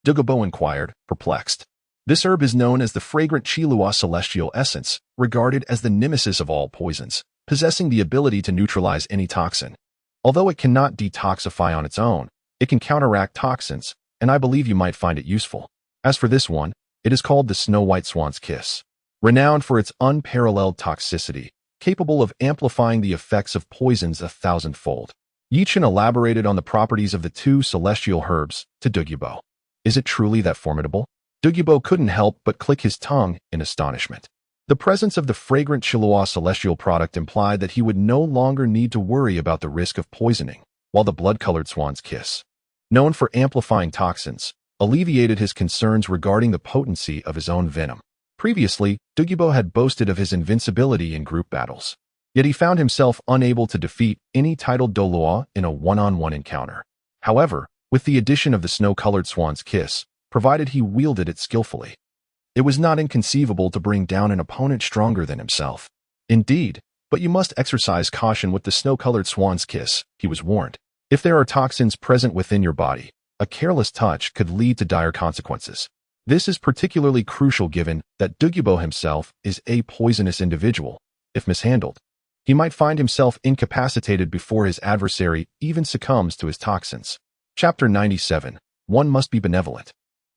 Douluo inquired, perplexed. This herb is known as the fragrant Qilua celestial essence, regarded as the nemesis of all poisons, possessing the ability to neutralize any toxin. Although it cannot detoxify on its own, it can counteract toxins, and I believe you might find it useful. As for this one, it is called the Snow-White Swan's Kiss. Renowned for its unparalleled toxicity, capable of amplifying the effects of poisons 1,000-fold. Yi Chun elaborated on the properties of the 2 celestial herbs to Douluo. "Is it truly that formidable?" Douluo couldn't help but click his tongue in astonishment. The presence of the fragrant Qilua celestial product implied that he would no longer need to worry about the risk of poisoning, while the blood-colored swan's kiss, known for amplifying toxins, alleviated his concerns regarding the potency of his own venom. Previously, Douluo had boasted of his invincibility in group battles, yet he found himself unable to defeat any titled Douluo in a one-on-one encounter. However, with the addition of the snow-colored swan's kiss, provided he wielded it skillfully, it was not inconceivable to bring down an opponent stronger than himself. Indeed, but you must exercise caution with the snow-colored swan's kiss, he was warned. If there are toxins present within your body, a careless touch could lead to dire consequences. This is particularly crucial given that Douluo himself is a poisonous individual. If mishandled, he might find himself incapacitated before his adversary even succumbs to his toxins. Chapter 97. One must be benevolent.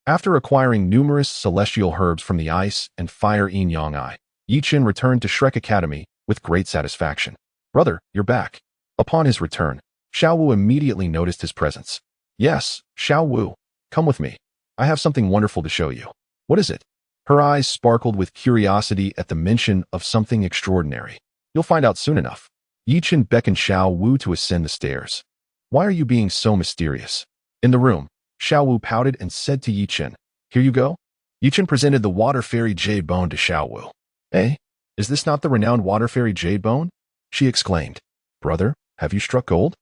After acquiring numerous celestial herbs from the ice and fire yin-yang eye, Yi Chun returned to Shrek Academy with great satisfaction. "Brother, you're back." Upon his return, Xiao Wu immediately noticed his presence. "Yes, Xiao Wu, come with me. I have something wonderful to show you." "What is it?" Her eyes sparkled with curiosity at the mention of something extraordinary. "You'll find out soon enough." Yichen beckoned Xiao Wu to ascend the stairs. Why are you being so mysterious? In the room, Xiao Wu pouted and said to Yichen, Here you go. Yichen presented the water fairy jade bone to Xiao Wu. Eh? Is this not the renowned water fairy jade bone? She exclaimed. Brother, have you struck gold?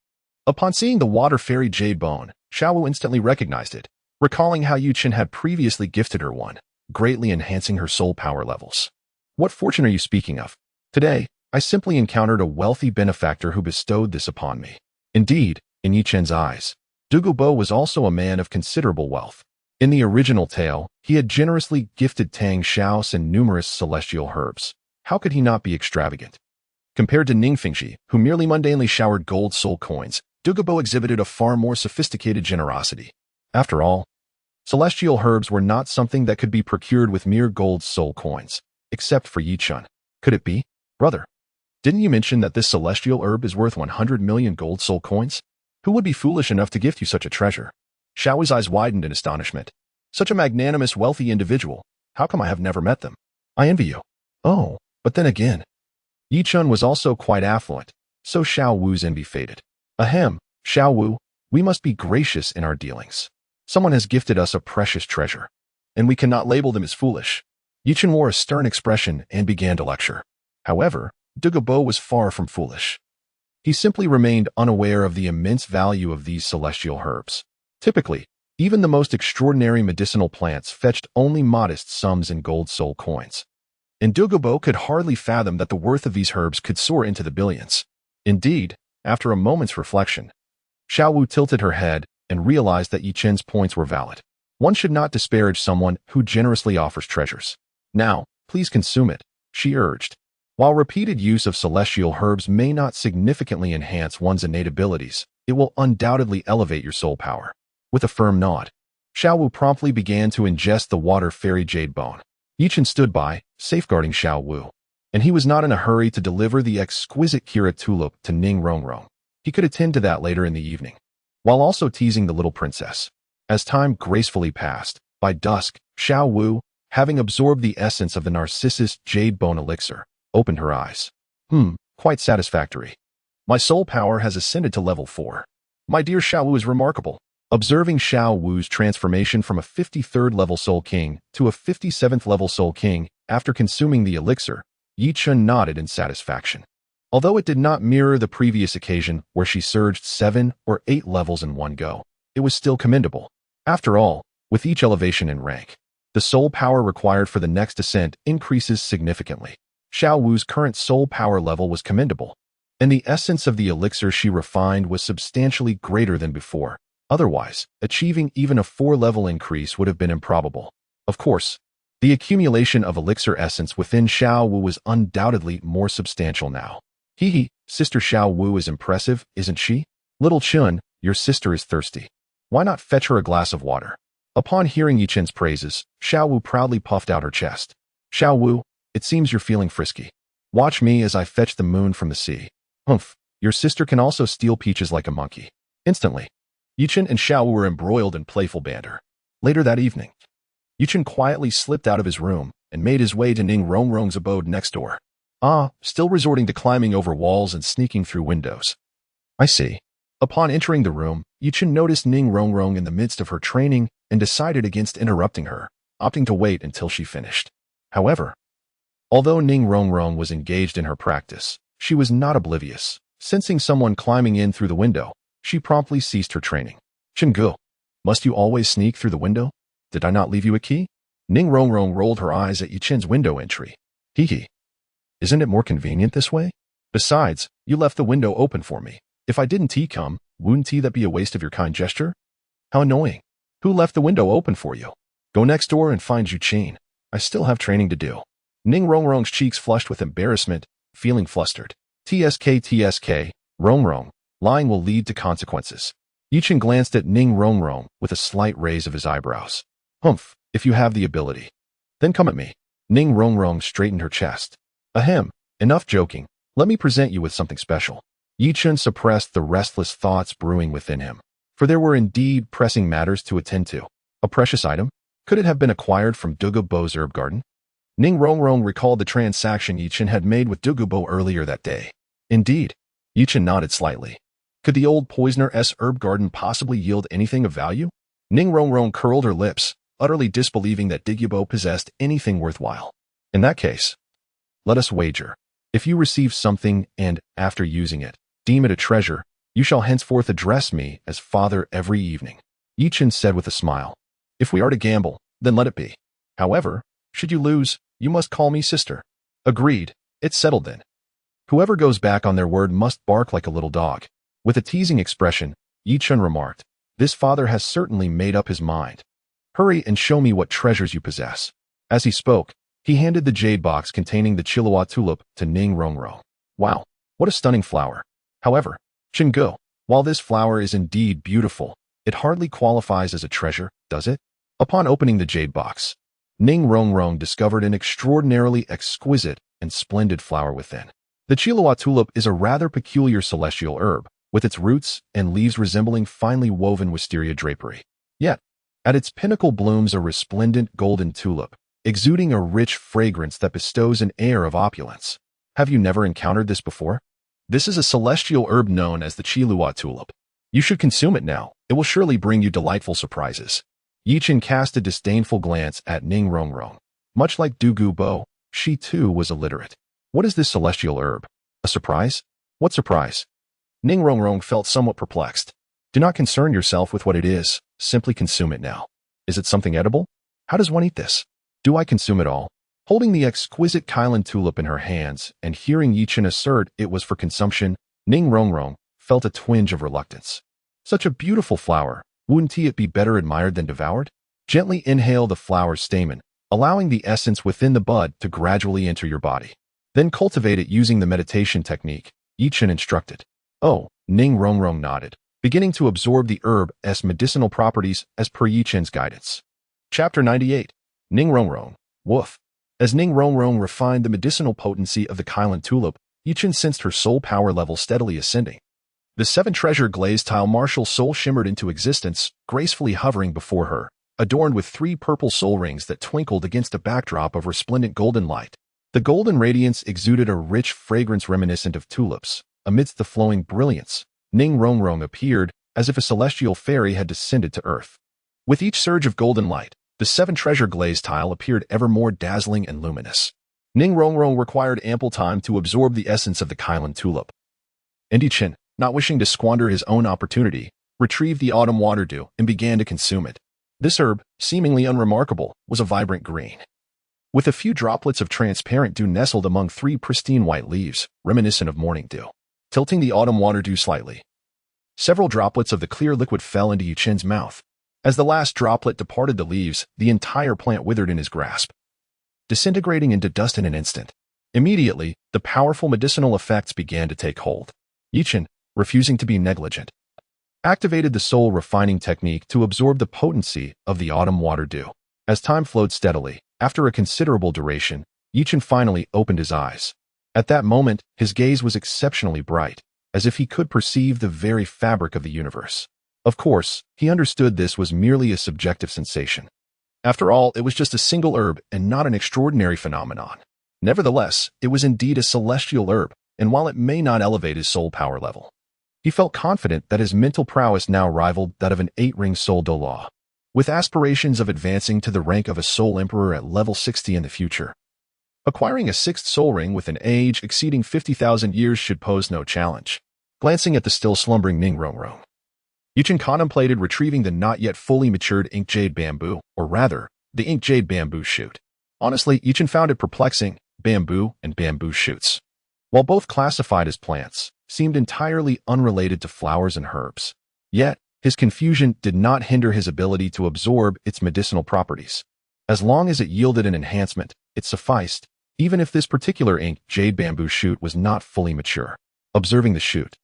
Upon seeing the water fairy jade bone, Xiao Wu instantly recognized it, recalling how Yichen had previously gifted her one, greatly enhancing her soul power levels. What fortune are you speaking of? Today, I simply encountered a wealthy benefactor who bestowed this upon me. Indeed, in Yichen's eyes, Douluo was also a man of considerable wealth. In the original tale, he had generously gifted Tang Hao and numerous celestial herbs. How could he not be extravagant? Compared to Ningfengxi, who merely mundanely showered gold soul coins, Douluo exhibited a far more sophisticated generosity. After all, celestial herbs were not something that could be procured with mere gold soul coins, except for Yichen. Could it be? Brother, didn't you mention that this celestial herb is worth 100 million gold soul coins? Who would be foolish enough to gift you such a treasure? Xiao's eyes widened in astonishment. Such a magnanimous, wealthy individual. How come I have never met them? I envy you. Oh, but then again, Yichen was also quite affluent, so Xiao Wu's envy faded. Ahem, Xiao Wu, we must be gracious in our dealings. Someone has gifted us a precious treasure, and we cannot label them as foolish. Yichen wore a stern expression and began to lecture. However, Douluo was far from foolish. He simply remained unaware of the immense value of these celestial herbs. Typically, even the most extraordinary medicinal plants fetched only modest sums in gold soul coins. And Douluo could hardly fathom that the worth of these herbs could soar into the billions. Indeed, after a moment's reflection, Xiao Wu tilted her head and realized that Yichen's points were valid. One should not disparage someone who generously offers treasures. Now, please consume it, she urged. While repeated use of celestial herbs may not significantly enhance one's innate abilities, it will undoubtedly elevate your soul power. With a firm nod, Xiao Wu promptly began to ingest the water fairy jade bone. Yichen stood by, safeguarding Xiao Wu, and he was not in a hurry to deliver the exquisite Kira tulip to Ning Rongrong. He could attend to that later in the evening, while also teasing the little princess. As time gracefully passed, by dusk, Xiao Wu, having absorbed the essence of the Narcissus jade bone elixir, opened her eyes. Quite satisfactory. My soul power has ascended to level 4. My dear Xiao Wu is remarkable. Observing Xiao Wu's transformation from a 53rd level Soul King to a 57th level Soul King after consuming the elixir, Yichen nodded in satisfaction. Although it did not mirror the previous occasion where she surged 7 or 8 levels in one go, it was still commendable. After all, with each elevation in rank, the soul power required for the next ascent increases significantly. Xiao Wu's current soul power level was commendable, and the essence of the elixir she refined was substantially greater than before. Otherwise, achieving even a 4-level increase would have been improbable. Of course, the accumulation of elixir essence within Xiao Wu was undoubtedly more substantial now. Sister Xiao Wu is impressive, isn't she? Little Chun, your sister is thirsty. Why not fetch her a glass of water? Upon hearing Yichen's praises, Xiao Wu proudly puffed out her chest. Xiao Wu, it seems you're feeling frisky. Watch me as I fetch the moon from the sea. Humph, your sister can also steal peaches like a monkey. Instantly, Yichen and Xiao Wu were embroiled in playful banter. Later that evening, Yichen quietly slipped out of his room and made his way to Ning Rongrong's abode next door. Still resorting to climbing over walls and sneaking through windows. I see. Upon entering the room, Yichen noticed Ning Rongrong in the midst of her training and decided against interrupting her, opting to wait until she finished. However, although Ning Rongrong was engaged in her practice, she was not oblivious. Sensing someone climbing in through the window, she promptly ceased her training. Chingu, must you always sneak through the window? Did I not leave you a key? Ning Rongrong rolled her eyes at Yichen's window entry. Isn't it more convenient this way? Besides, you left the window open for me. If I didn't come, wouldn't that be a waste of your kind gesture? How annoying. Who left the window open for you? Go next door and find Yuchen. I still have training to do. Ning Rongrong's cheeks flushed with embarrassment, feeling flustered. TSK, Rongrong, lying will lead to consequences. Yichen glanced at Ning Rongrong with a slight raise of his eyebrows. Humph, if you have the ability. Then come at me. Ning Rongrong straightened her chest. Ahem, enough joking. Let me present you with something special. Yichen suppressed the restless thoughts brewing within him, for there were indeed pressing matters to attend to. A precious item? Could it have been acquired from Douluo's herb garden? Ning Rongrong recalled the transaction Yichen had made with Douluo earlier that day. Indeed, Yichen nodded slightly. Could the old poisoner's herb garden possibly yield anything of value? Ning Rongrong curled her lips, utterly disbelieving that Diggyabo possessed anything worthwhile. In that case, let us wager. If you receive something and, after using it, deem it a treasure, you shall henceforth address me as father every evening. Yichen said with a smile. If we are to gamble, then let it be. However, should you lose, you must call me sister. Agreed. It's settled then. Whoever goes back on their word must bark like a little dog. With a teasing expression, Yichen remarked, this father has certainly made up his mind. Hurry and show me what treasures you possess. As he spoke, he handed the jade box containing the Chilua tulip to Ning Rongrong. Wow, what a stunning flower. However, Chingu, while this flower is indeed beautiful, it hardly qualifies as a treasure, does it? Upon opening the jade box, Ning Rongrong discovered an extraordinarily exquisite and splendid flower within. The Chilua tulip is a rather peculiar celestial herb, with its roots and leaves resembling finely woven wisteria drapery. Yet, at its pinnacle blooms a resplendent golden tulip, exuding a rich fragrance that bestows an air of opulence. Have you never encountered this before? This is a celestial herb known as the Chilua tulip. You should consume it now. It will surely bring you delightful surprises. Yichen cast a disdainful glance at Ning Rongrong. Much like Dugu Bo, she too was illiterate. What is this celestial herb? A surprise? What surprise? Ning Rongrong felt somewhat perplexed. Do not concern yourself with what it is. Simply consume it now. Is it something edible? How does one eat this? Do I consume it all? Holding the exquisite Kailan tulip in her hands and hearing Yichen assert it was for consumption, Ning Rongrong felt a twinge of reluctance. Such a beautiful flower, wouldn't it be better admired than devoured? Gently inhale the flower's stamen, allowing the essence within the bud to gradually enter your body. Then cultivate it using the meditation technique, Yichen instructed. Oh, Ning Rongrong nodded, beginning to absorb the herb's medicinal properties as per Yichen's guidance. Chapter 98. Ning Rongrong, Woof. As Ning Rongrong refined the medicinal potency of the Kailan tulip, Yichen sensed her soul power level steadily ascending. The 7-treasure glazed tile martial soul shimmered into existence, gracefully hovering before her, adorned with 3 purple soul rings that twinkled against a backdrop of resplendent golden light. The golden radiance exuded a rich fragrance reminiscent of tulips. Amidst the flowing brilliance, Ning Rongrong appeared as if a celestial fairy had descended to earth. With each surge of golden light, the 7-treasure glazed tile appeared ever more dazzling and luminous. Ning Rongrong required ample time to absorb the essence of the Kailan tulip. Yichen, not wishing to squander his own opportunity, retrieved the autumn water dew and began to consume it. This herb, seemingly unremarkable, was a vibrant green, with a few droplets of transparent dew nestled among 3 pristine white leaves, reminiscent of morning dew. Tilting the autumn water dew slightly, several droplets of the clear liquid fell into Yichen's mouth. As the last droplet departed the leaves, the entire plant withered in his grasp, disintegrating into dust in an instant. Immediately, the powerful medicinal effects began to take hold. Yichen, refusing to be negligent, activated the soul refining technique to absorb the potency of the autumn water dew. As time flowed steadily, after a considerable duration, Yichen finally opened his eyes. At that moment, his gaze was exceptionally bright, as if he could perceive the very fabric of the universe. Of course, he understood this was merely a subjective sensation. After all, it was just a single herb and not an extraordinary phenomenon. Nevertheless, it was indeed a celestial herb, and while it may not elevate his soul power level, he felt confident that his mental prowess now rivaled that of an 8-ring soul Douluo. With aspirations of advancing to the rank of a soul emperor at level 60 in the future, acquiring a 6th soul ring with an age exceeding 50,000 years should pose no challenge. Glancing at the still slumbering Ning Rongrong, Yichen contemplated retrieving the not yet fully matured ink jade bamboo, or rather, the ink jade bamboo shoot. Honestly, Yichen found it perplexing. Bamboo and bamboo shoots, while both classified as plants, seemed entirely unrelated to flowers and herbs. Yet, his confusion did not hinder his ability to absorb its medicinal properties. As long as it yielded an enhancement, it sufficed, even if this particular ink jade bamboo shoot was not fully mature. Observing the shoot,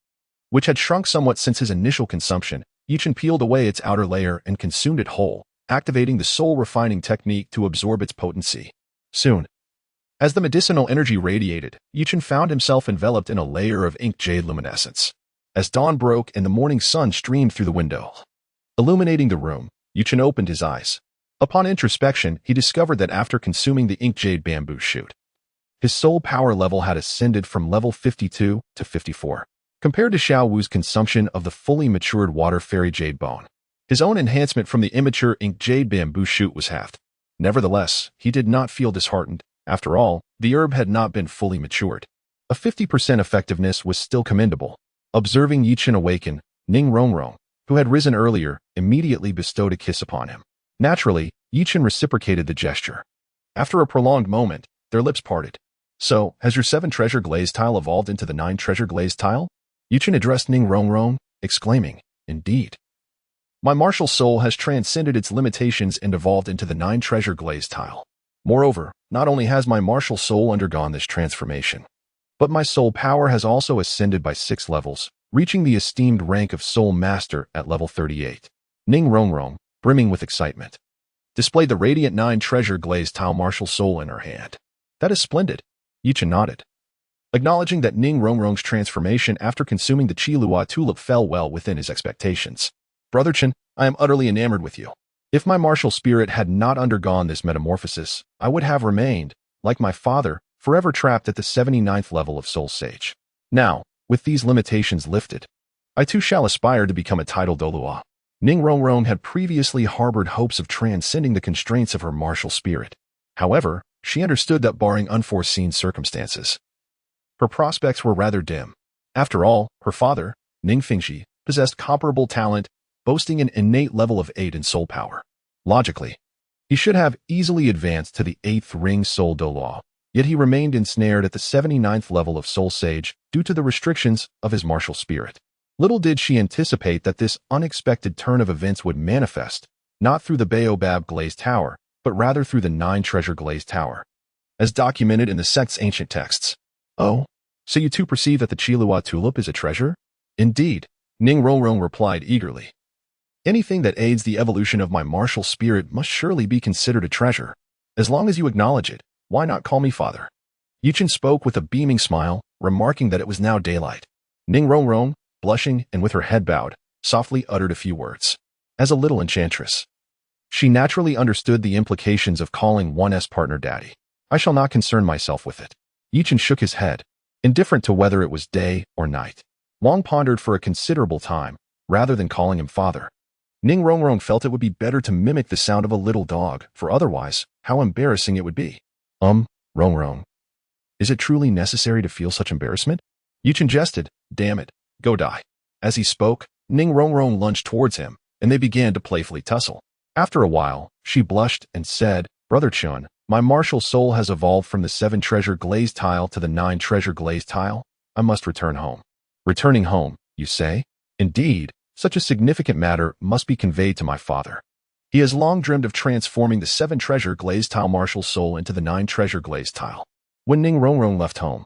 which had shrunk somewhat since his initial consumption, Yichen peeled away its outer layer and consumed it whole, activating the soul refining technique to absorb its potency. Soon, as the medicinal energy radiated, Yichen found himself enveloped in a layer of ink jade luminescence. As dawn broke and the morning sun streamed through the window, illuminating the room, Yichen opened his eyes. Upon introspection, he discovered that after consuming the ink jade bamboo shoot, his soul power level had ascended from level 52 to 54. compared to Xiao Wu's consumption of the fully matured water fairy jade bone. His own enhancement from the immature ink jade bamboo shoot was halved. Nevertheless, he did not feel disheartened. After all, the herb had not been fully matured. A 50% effectiveness was still commendable. Observing Yichen awaken, Ning Rongrong, who had risen earlier, immediately bestowed a kiss upon him. Naturally, Yichen reciprocated the gesture. After a prolonged moment, their lips parted. So, has your 7-treasure glaze tile evolved into the 9-treasure glaze tile? Yichen addressed Ning Rongrong, exclaiming, Indeed. My martial soul has transcended its limitations and evolved into the 9-treasure glaze tile. Moreover, not only has my martial soul undergone this transformation, but my soul power has also ascended by 6 levels, reaching the esteemed rank of Soul Master at level 38. Ning Rongrong, brimming with excitement, displayed the radiant 9-treasure glaze tile martial soul in her hand. That is splendid. Yichen nodded, acknowledging that Ning Rongrong's transformation after consuming the Qilua tulip fell well within his expectations. Brother Chen, I am utterly enamored with you. If my martial spirit had not undergone this metamorphosis, I would have remained, like my father, forever trapped at the 79th level of Soul Sage. Now, with these limitations lifted, I too shall aspire to become a titled Douluo. Ning Rongrong had previously harbored hopes of transcending the constraints of her martial spirit. However, she understood that barring unforeseen circumstances, her prospects were rather dim. After all, her father, Ning Fengxi, possessed comparable talent, boasting an innate level of 8 in soul power. Logically, he should have easily advanced to the 8th ring Soul Douluo, yet he remained ensnared at the 79th level of Soul Sage due to the restrictions of his martial spirit. Little did she anticipate that this unexpected turn of events would manifest, not through the Baobab Glazed Tower, but rather through the 9-treasure Glazed Tower, as documented in the sect's ancient texts. Oh, so you too perceive that the Qilua tulip is a treasure? Indeed, Ning Rongrong replied eagerly. Anything that aids the evolution of my martial spirit must surely be considered a treasure. As long as you acknowledge it, why not call me father? Yichen spoke with a beaming smile, remarking that it was now daylight. Ning Rongrong, blushing and with her head bowed, softly uttered a few words. As a little enchantress, she naturally understood the implications of calling one's partner daddy. I shall not concern myself with it. Yichen shook his head, indifferent to whether it was day or night. Wang pondered for a considerable time, rather than calling him father. Ning Rongrong felt it would be better to mimic the sound of a little dog, for otherwise, how embarrassing it would be. Rongrong. Is it truly necessary to feel such embarrassment? Yichen jested, damn it, go die. As he spoke, Ning Rongrong lunged towards him, and they began to playfully tussle. After a while, she blushed and said, Brother Chun, my martial soul has evolved from the 7-treasure glazed tile to the 9-treasure glazed tile. I must return home. Returning home, you say? Indeed, such a significant matter must be conveyed to my father. He has long dreamed of transforming the 7-treasure glazed tile martial soul into the 9-treasure glazed tile. When Ning Rongrong left home,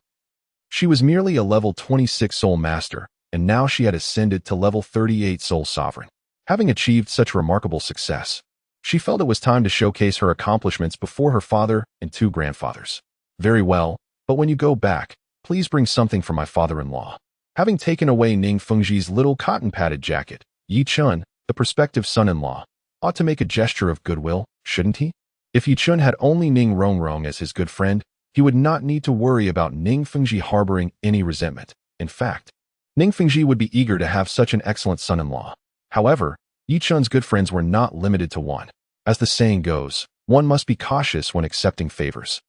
she was merely a level 26 soul master, and now she had ascended to level 38 soul sovereign. Having achieved such remarkable success, she felt it was time to showcase her accomplishments before her father and 2 grandfathers. Very well, but when you go back, please bring something for my father-in-law. Having taken away Ning Fengxi's little cotton-padded jacket, Yi Chun, the prospective son-in-law, ought to make a gesture of goodwill, shouldn't he? If Yi Chun had only Ning Rongrong as his good friend, he would not need to worry about Ning Fengxi harboring any resentment. In fact, Ning Fengxi would be eager to have such an excellent son-in-law. However, Yi Chun's good friends were not limited to one. As the saying goes, one must be cautious when accepting favors.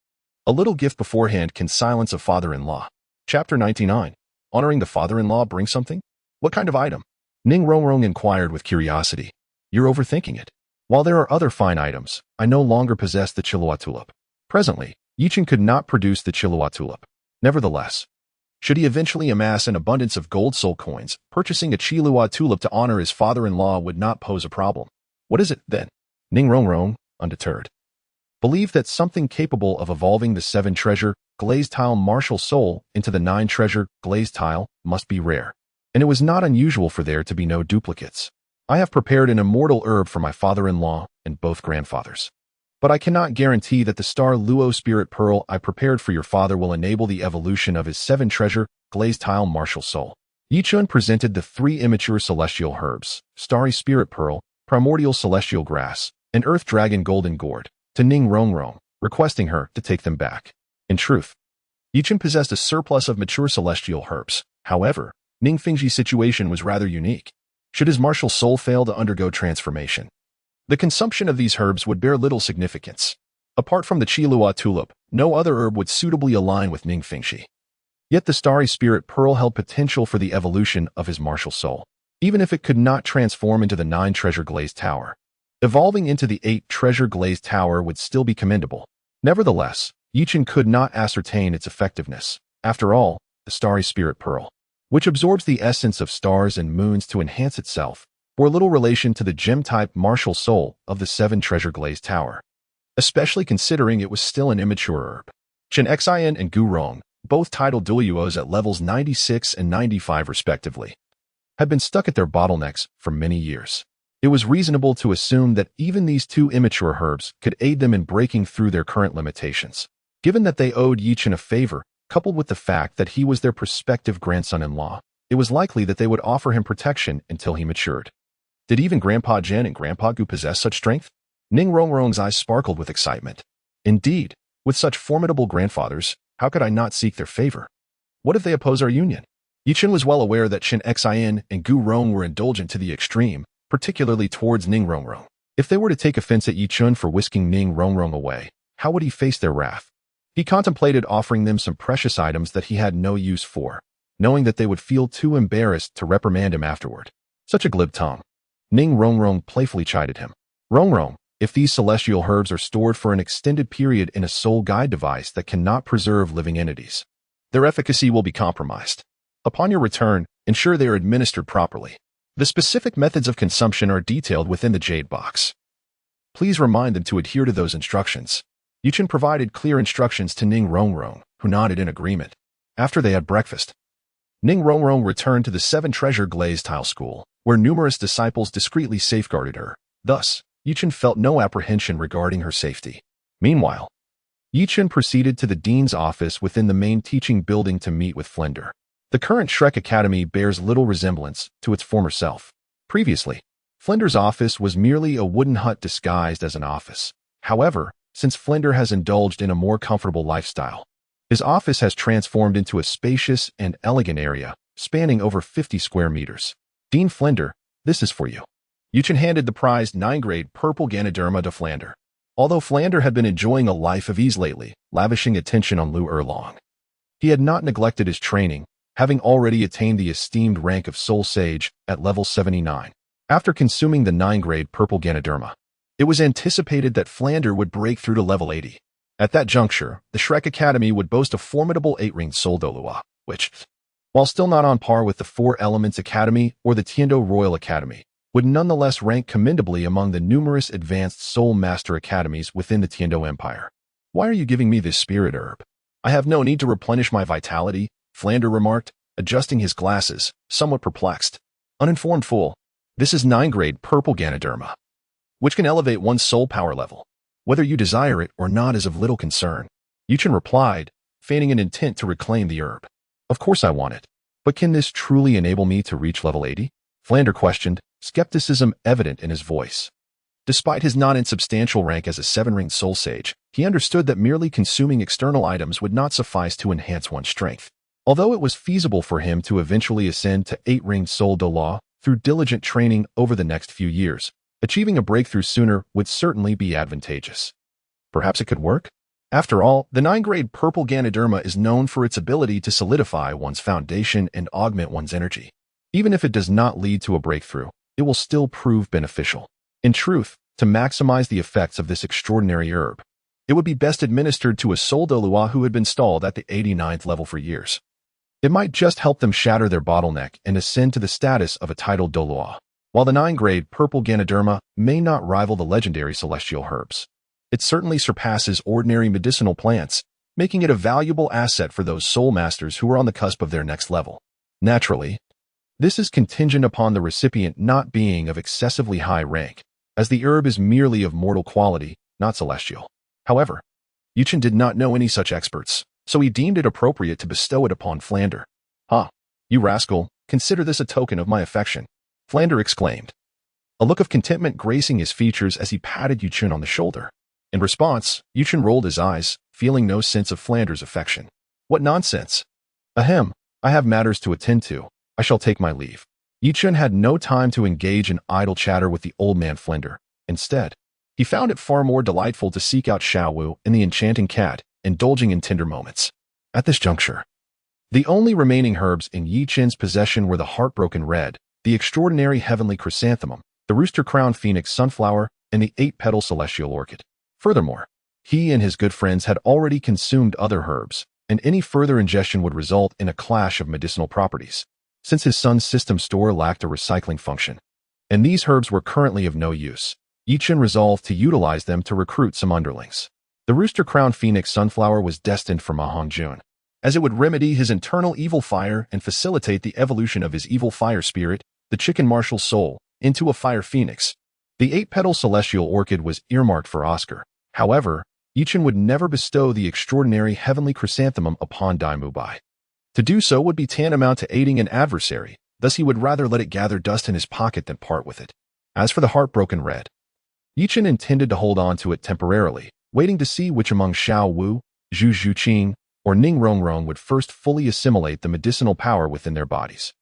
A little gift beforehand can silence a father-in-law. Chapter 99. Honoring the father-in-law brings something? What kind of item? Ning Rongrong inquired with curiosity. You're overthinking it. While there are other fine items, I no longer possess the Qilua tulip. Presently, Yichen could not produce the Qilua tulip. Nevertheless, should he eventually amass an abundance of gold soul coins, purchasing a Qilua tulip to honor his father-in-law would not pose a problem. What is it, then? Ning Rongrong, undeterred, believed that something capable of evolving the 7-treasure glazed tile martial soul into the 9-treasure glazed tile must be rare, and it was not unusual for there to be no duplicates. I have prepared an immortal herb for my father-in-law and both grandfathers. But I cannot guarantee that the Star Luo Spirit Pearl I prepared for your father will enable the evolution of his 7-treasure glazed tile martial soul. Yi Chun presented the 3 immature celestial herbs, Starry Spirit Pearl, Primordial Celestial Grass, and Earth Dragon Golden Gourd, to Ning Rongrong, requesting her to take them back. In truth, Yi Chun possessed a surplus of mature celestial herbs. However, Ning Fengji's situation was rather unique. Should his martial soul fail to undergo transformation, the consumption of these herbs would bear little significance. Apart from the Qilua tulip, no other herb would suitably align with Ning Fengji. Yet the starry spirit pearl held potential for the evolution of his martial soul, even if it could not transform into the 9 treasure glazed tower. Evolving into the 8 treasure glazed tower would still be commendable. Nevertheless, Yichen could not ascertain its effectiveness. After all, the starry spirit pearl, which absorbs the essence of stars and moons to enhance itself, bore little relation to the gem-type martial soul of the 7 treasure glazed tower, especially considering it was still an immature herb. Chen Xian and Gu Rong, both titled Douluos at levels 96 and 95 respectively, had been stuck at their bottlenecks for many years. It was reasonable to assume that even these 2 immature herbs could aid them in breaking through their current limitations. Given that they owed Yichen a favor, coupled with the fact that he was their prospective grandson-in-law, it was likely that they would offer him protection until he matured. Did even Grandpa Jen and Grandpa Gu possess such strength? Ning Rongrong's eyes sparkled with excitement. Indeed, with such formidable grandfathers, how could I not seek their favor? What if they oppose our union? Yichen was well aware that Chen Xian and Gu Rong were indulgent to the extreme, particularly towards Ning Rongrong. If they were to take offense at Yichen for whisking Ning Rongrong away, how would he face their wrath? He contemplated offering them some precious items that he had no use for, knowing that they would feel too embarrassed to reprimand him afterward. Such a glib tongue. Ning Rongrong playfully chided him. Rongrong, if these celestial herbs are stored for an extended period in a soul guide device that cannot preserve living entities, their efficacy will be compromised. Upon your return, ensure they are administered properly. The specific methods of consumption are detailed within the jade box. Please remind them to adhere to those instructions. Yichen provided clear instructions to Ning Rongrong, who nodded in agreement. After they had breakfast, Ning Rongrong returned to the 7 treasure glazed tile school, where numerous disciples discreetly safeguarded her. Thus, Yichen felt no apprehension regarding her safety. Meanwhile, Yichen proceeded to the dean's office within the main teaching building to meet with Flender. The current Shrek Academy bears little resemblance to its former self. Previously, Flender's office was merely a wooden hut disguised as an office. However, since Flender has indulged in a more comfortable lifestyle, his office has transformed into a spacious and elegant area, spanning over 50 square meters. Dean Flender, this is for you. Yichen handed the prized 9-grade purple Ganoderma to Flander. Although Flander had been enjoying a life of ease lately, lavishing attention on Lu Erlong, he had not neglected his training, having already attained the esteemed rank of Soul Sage at level 79. After consuming the 9-grade purple Ganoderma, it was anticipated that Flander would break through to level 80. At that juncture, the Shrek Academy would boast a formidable 8-ringed Soul Douluo, which, while still not on par with the 4 Elements Academy or the Tiando Royal Academy, would nonetheless rank commendably among the numerous advanced Soul Master Academies within the Tiando Empire. Why are you giving me this spirit herb? I have no need to replenish my vitality, Flander remarked, adjusting his glasses, somewhat perplexed. Uninformed fool. This is 9-grade purple Ganoderma, which can elevate one's soul power level. Whether you desire it or not is of little concern. Yichen replied, feigning an intent to reclaim the herb. Of course I want it. But can this truly enable me to reach level 80? Flander questioned, skepticism evident in his voice. Despite his not insubstantial rank as a 7-ringed Soul Sage, he understood that merely consuming external items would not suffice to enhance one's strength. Although it was feasible for him to eventually ascend to 8-ringed Soul Douluo through diligent training over the next few years, achieving a breakthrough sooner would certainly be advantageous. Perhaps it could work? After all, the 9-grade purple Ganoderma is known for its ability to solidify one's foundation and augment one's energy. Even if it does not lead to a breakthrough, it will still prove beneficial. In truth, to maximize the effects of this extraordinary herb, it would be best administered to a Soul Douluo who had been stalled at the 89th level for years. It might just help them shatter their bottleneck and ascend to the status of a titled Douluo. While the 9-grade purple Ganoderma may not rival the legendary celestial herbs, it certainly surpasses ordinary medicinal plants, making it a valuable asset for those soul masters who are on the cusp of their next level. Naturally, this is contingent upon the recipient not being of excessively high rank, as the herb is merely of mortal quality, not celestial. However, Yichen did not know any such experts, so he deemed it appropriate to bestow it upon Flander. You rascal, consider this a token of my affection, Flander exclaimed, a look of contentment gracing his features as he patted Yichen on the shoulder. In response, Yichen rolled his eyes, feeling no sense of Flander's affection. What nonsense! Ahem, I have matters to attend to. I shall take my leave. Yichen had no time to engage in idle chatter with the old man Flinder. Instead, he found it far more delightful to seek out Xiao and the enchanting cat, indulging in tender moments. At this juncture, the only remaining herbs in Yichen's possession were the heartbroken red, the extraordinary heavenly chrysanthemum, the rooster-crowned phoenix sunflower, and the 8-petal celestial orchid. Furthermore, he and his good friends had already consumed other herbs, and any further ingestion would result in a clash of medicinal properties, since his son's system store lacked a recycling function. And these herbs were currently of no use. Yichen resolved to utilize them to recruit some underlings. The rooster-crowned phoenix sunflower was destined for Ma Hongjun, as it would remedy his internal evil fire and facilitate the evolution of his evil fire spirit, the chicken martial soul, into a fire phoenix. The 8-petal celestial orchid was earmarked for Oscar. However, Yichen would never bestow the extraordinary heavenly chrysanthemum upon Dai Mubai. To do so would be tantamount to aiding an adversary, thus he would rather let it gather dust in his pocket than part with it. As for the heartbroken red, Yichen intended to hold on to it temporarily, waiting to see which among Xiao Wu, Zhu Zhuqing, or Ning Rongrong would first fully assimilate the medicinal power within their bodies,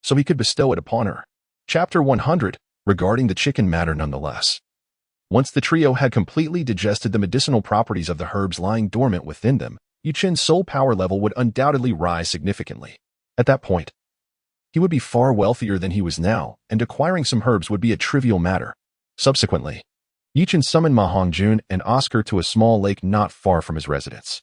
so he could bestow it upon her. Chapter 100, regarding the chicken matter nonetheless. Once the trio had completely digested the medicinal properties of the herbs lying dormant within them, Yichen's soul power level would undoubtedly rise significantly. At that point, he would be far wealthier than he was now, and acquiring some herbs would be a trivial matter. Subsequently, Yichen summoned Ma Hongjun and Oscar to a small lake not far from his residence.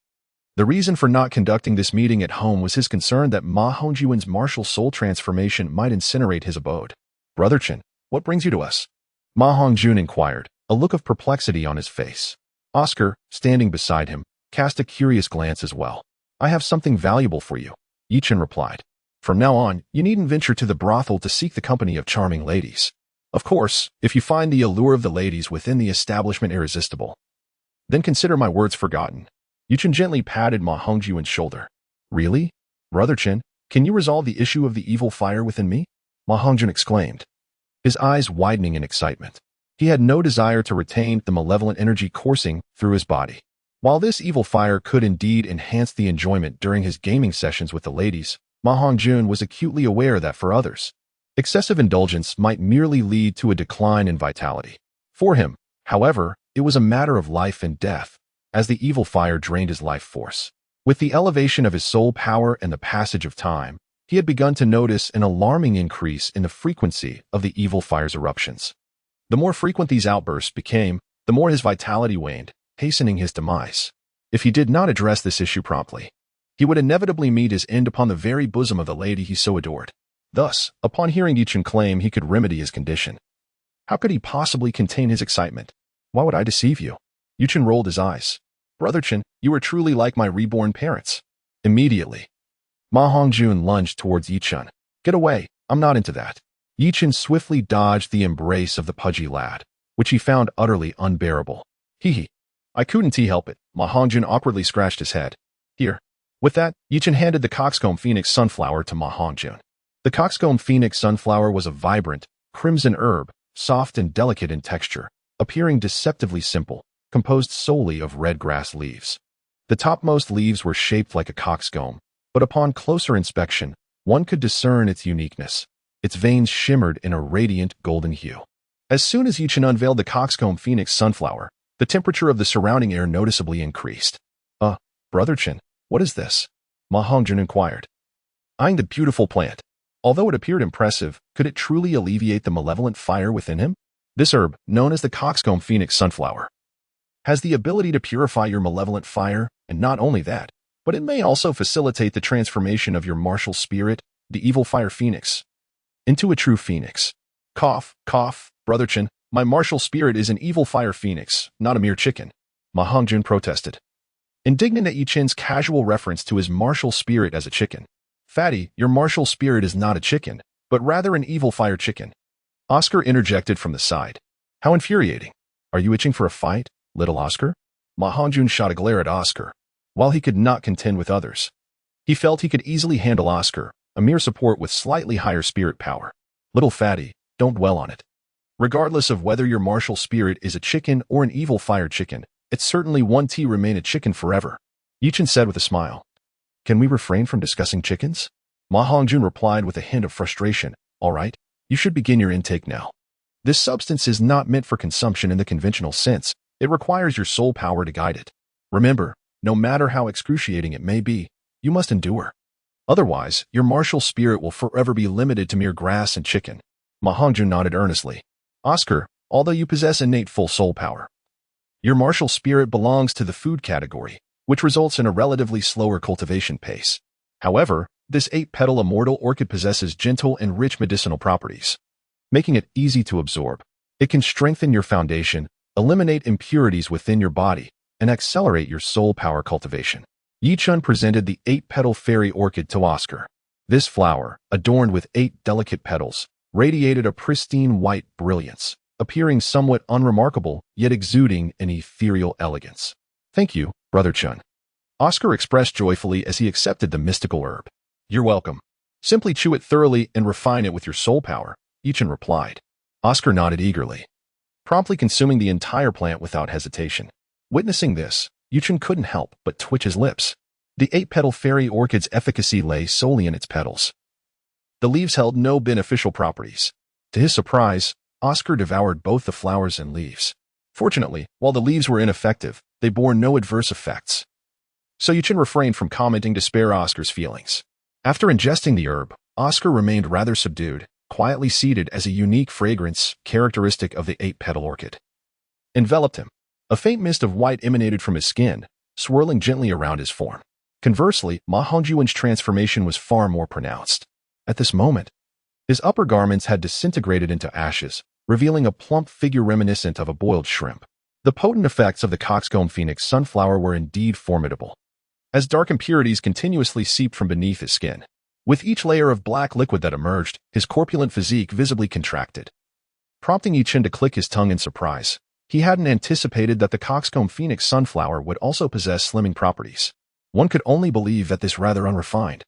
The reason for not conducting this meeting at home was his concern that Ma Hongjun's martial soul transformation might incinerate his abode. Brother Chen, what brings you to us? Ma Hongjun inquired, a look of perplexity on his face. Oscar, standing beside him, cast a curious glance as well. I have something valuable for you, Yichen replied. From now on, you needn't venture to the brothel to seek the company of charming ladies. Of course, if you find the allure of the ladies within the establishment irresistible, then consider my words forgotten. Yichen gently patted Ma Hongjun's shoulder. Really? Brother Chen, can you resolve the issue of the evil fire within me? Ma Hongjun exclaimed, his eyes widening in excitement. He had no desire to retain the malevolent energy coursing through his body. While this evil fire could indeed enhance the enjoyment during his gaming sessions with the ladies, Ma Hongjun was acutely aware that for others, excessive indulgence might merely lead to a decline in vitality. For him, however, it was a matter of life and death, as the evil fire drained his life force. With the elevation of his soul power and the passage of time, he had begun to notice an alarming increase in the frequency of the evil fire's eruptions. The more frequent these outbursts became, the more his vitality waned, hastening his demise. If he did not address this issue promptly, he would inevitably meet his end upon the very bosom of the lady he so adored. Thus, upon hearing Yichen claim he could remedy his condition, how could he possibly contain his excitement? Why would I deceive you? Yichen rolled his eyes. Brother Chen, you are truly like my reborn parents. Immediately, Ma Hongjun lunged towards Yichen. Get away, I'm not into that. Yichen swiftly dodged the embrace of the pudgy lad, which he found utterly unbearable. Hee. I couldn't help it. Ma Hongjun awkwardly scratched his head. Here. With that, Yichen handed the coxcomb phoenix sunflower to Ma Hongjun. The coxcomb phoenix sunflower was a vibrant, crimson herb, soft and delicate in texture, appearing deceptively simple, composed solely of red grass leaves. The topmost leaves were shaped like a coxcomb, but upon closer inspection, one could discern its uniqueness. Its veins shimmered in a radiant golden hue. As soon as Yichen unveiled the coxcomb phoenix sunflower, the temperature of the surrounding air noticeably increased. Brother Chen, what is this? Ma Hongjun inquired, eyeing the beautiful plant. Although it appeared impressive, could it truly alleviate the malevolent fire within him? This herb, known as the coxcomb phoenix sunflower, has the ability to purify your malevolent fire, and not only that, but it may also facilitate the transformation of your martial spirit, the evil fire phoenix, into a true phoenix. Cough, Brother Chen, my martial spirit is an evil fire phoenix, not a mere chicken, Ma Hongjun protested, indignant at Yichen's casual reference to his martial spirit as a chicken. Fatty, your martial spirit is not a chicken, but rather an evil fire chicken. Oscar interjected from the side. How infuriating. Are you itching for a fight, little Oscar? Ma Hongjun shot a glare at Oscar. While he could not contend with others, he felt he could easily handle Oscar, a mere support with slightly higher spirit power. Little fatty, don't dwell on it. Regardless of whether your martial spirit is a chicken or an evil fire chicken, it's certainly one to remain a chicken forever, Yichen said with a smile. Can we refrain from discussing chickens? Ma Hongjun replied with a hint of frustration. All right, you should begin your intake now. This substance is not meant for consumption in the conventional sense. It requires your soul power to guide it. Remember, no matter how excruciating it may be, you must endure. Otherwise, your martial spirit will forever be limited to mere grass and chicken. Ma Hongjun nodded earnestly. Oscar, although you possess innate full soul power, your martial spirit belongs to the food category, which results in a relatively slower cultivation pace. However, this 8-petal immortal orchid possesses gentle and rich medicinal properties, making it easy to absorb. It can strengthen your foundation, eliminate impurities within your body, and accelerate your soul power cultivation. Yichun presented the 8-petal fairy orchid to Oscar. This flower, adorned with 8 delicate petals, radiated a pristine white brilliance, appearing somewhat unremarkable, yet exuding an ethereal elegance. Thank you, Brother Chun. Oscar expressed joyfully as he accepted the mystical herb. You're welcome. Simply chew it thoroughly and refine it with your soul power, Yichun replied. Oscar nodded eagerly, promptly consuming the entire plant without hesitation. Witnessing this, Yichun couldn't help but twitch his lips. The 8-petal fairy orchid's efficacy lay solely in its petals. The leaves held no beneficial properties. To his surprise, Oscar devoured both the flowers and leaves. Fortunately, while the leaves were ineffective, they bore no adverse effects. So Yichun refrained from commenting to spare Oscar's feelings. After ingesting the herb, Oscar remained rather subdued, quietly seated as a unique fragrance characteristic of the 8-petal orchid enveloped him. A faint mist of white emanated from his skin, swirling gently around his form. Conversely, Ma Hongjun's transformation was far more pronounced. At this moment, his upper garments had disintegrated into ashes, revealing a plump figure reminiscent of a boiled shrimp. The potent effects of the coxcomb phoenix sunflower were indeed formidable, as dark impurities continuously seeped from beneath his skin. With each layer of black liquid that emerged, his corpulent physique visibly contracted, prompting Yichun to click his tongue in surprise. He hadn't anticipated that the coxcomb phoenix sunflower would also possess slimming properties. One could only believe that this rather unrefined,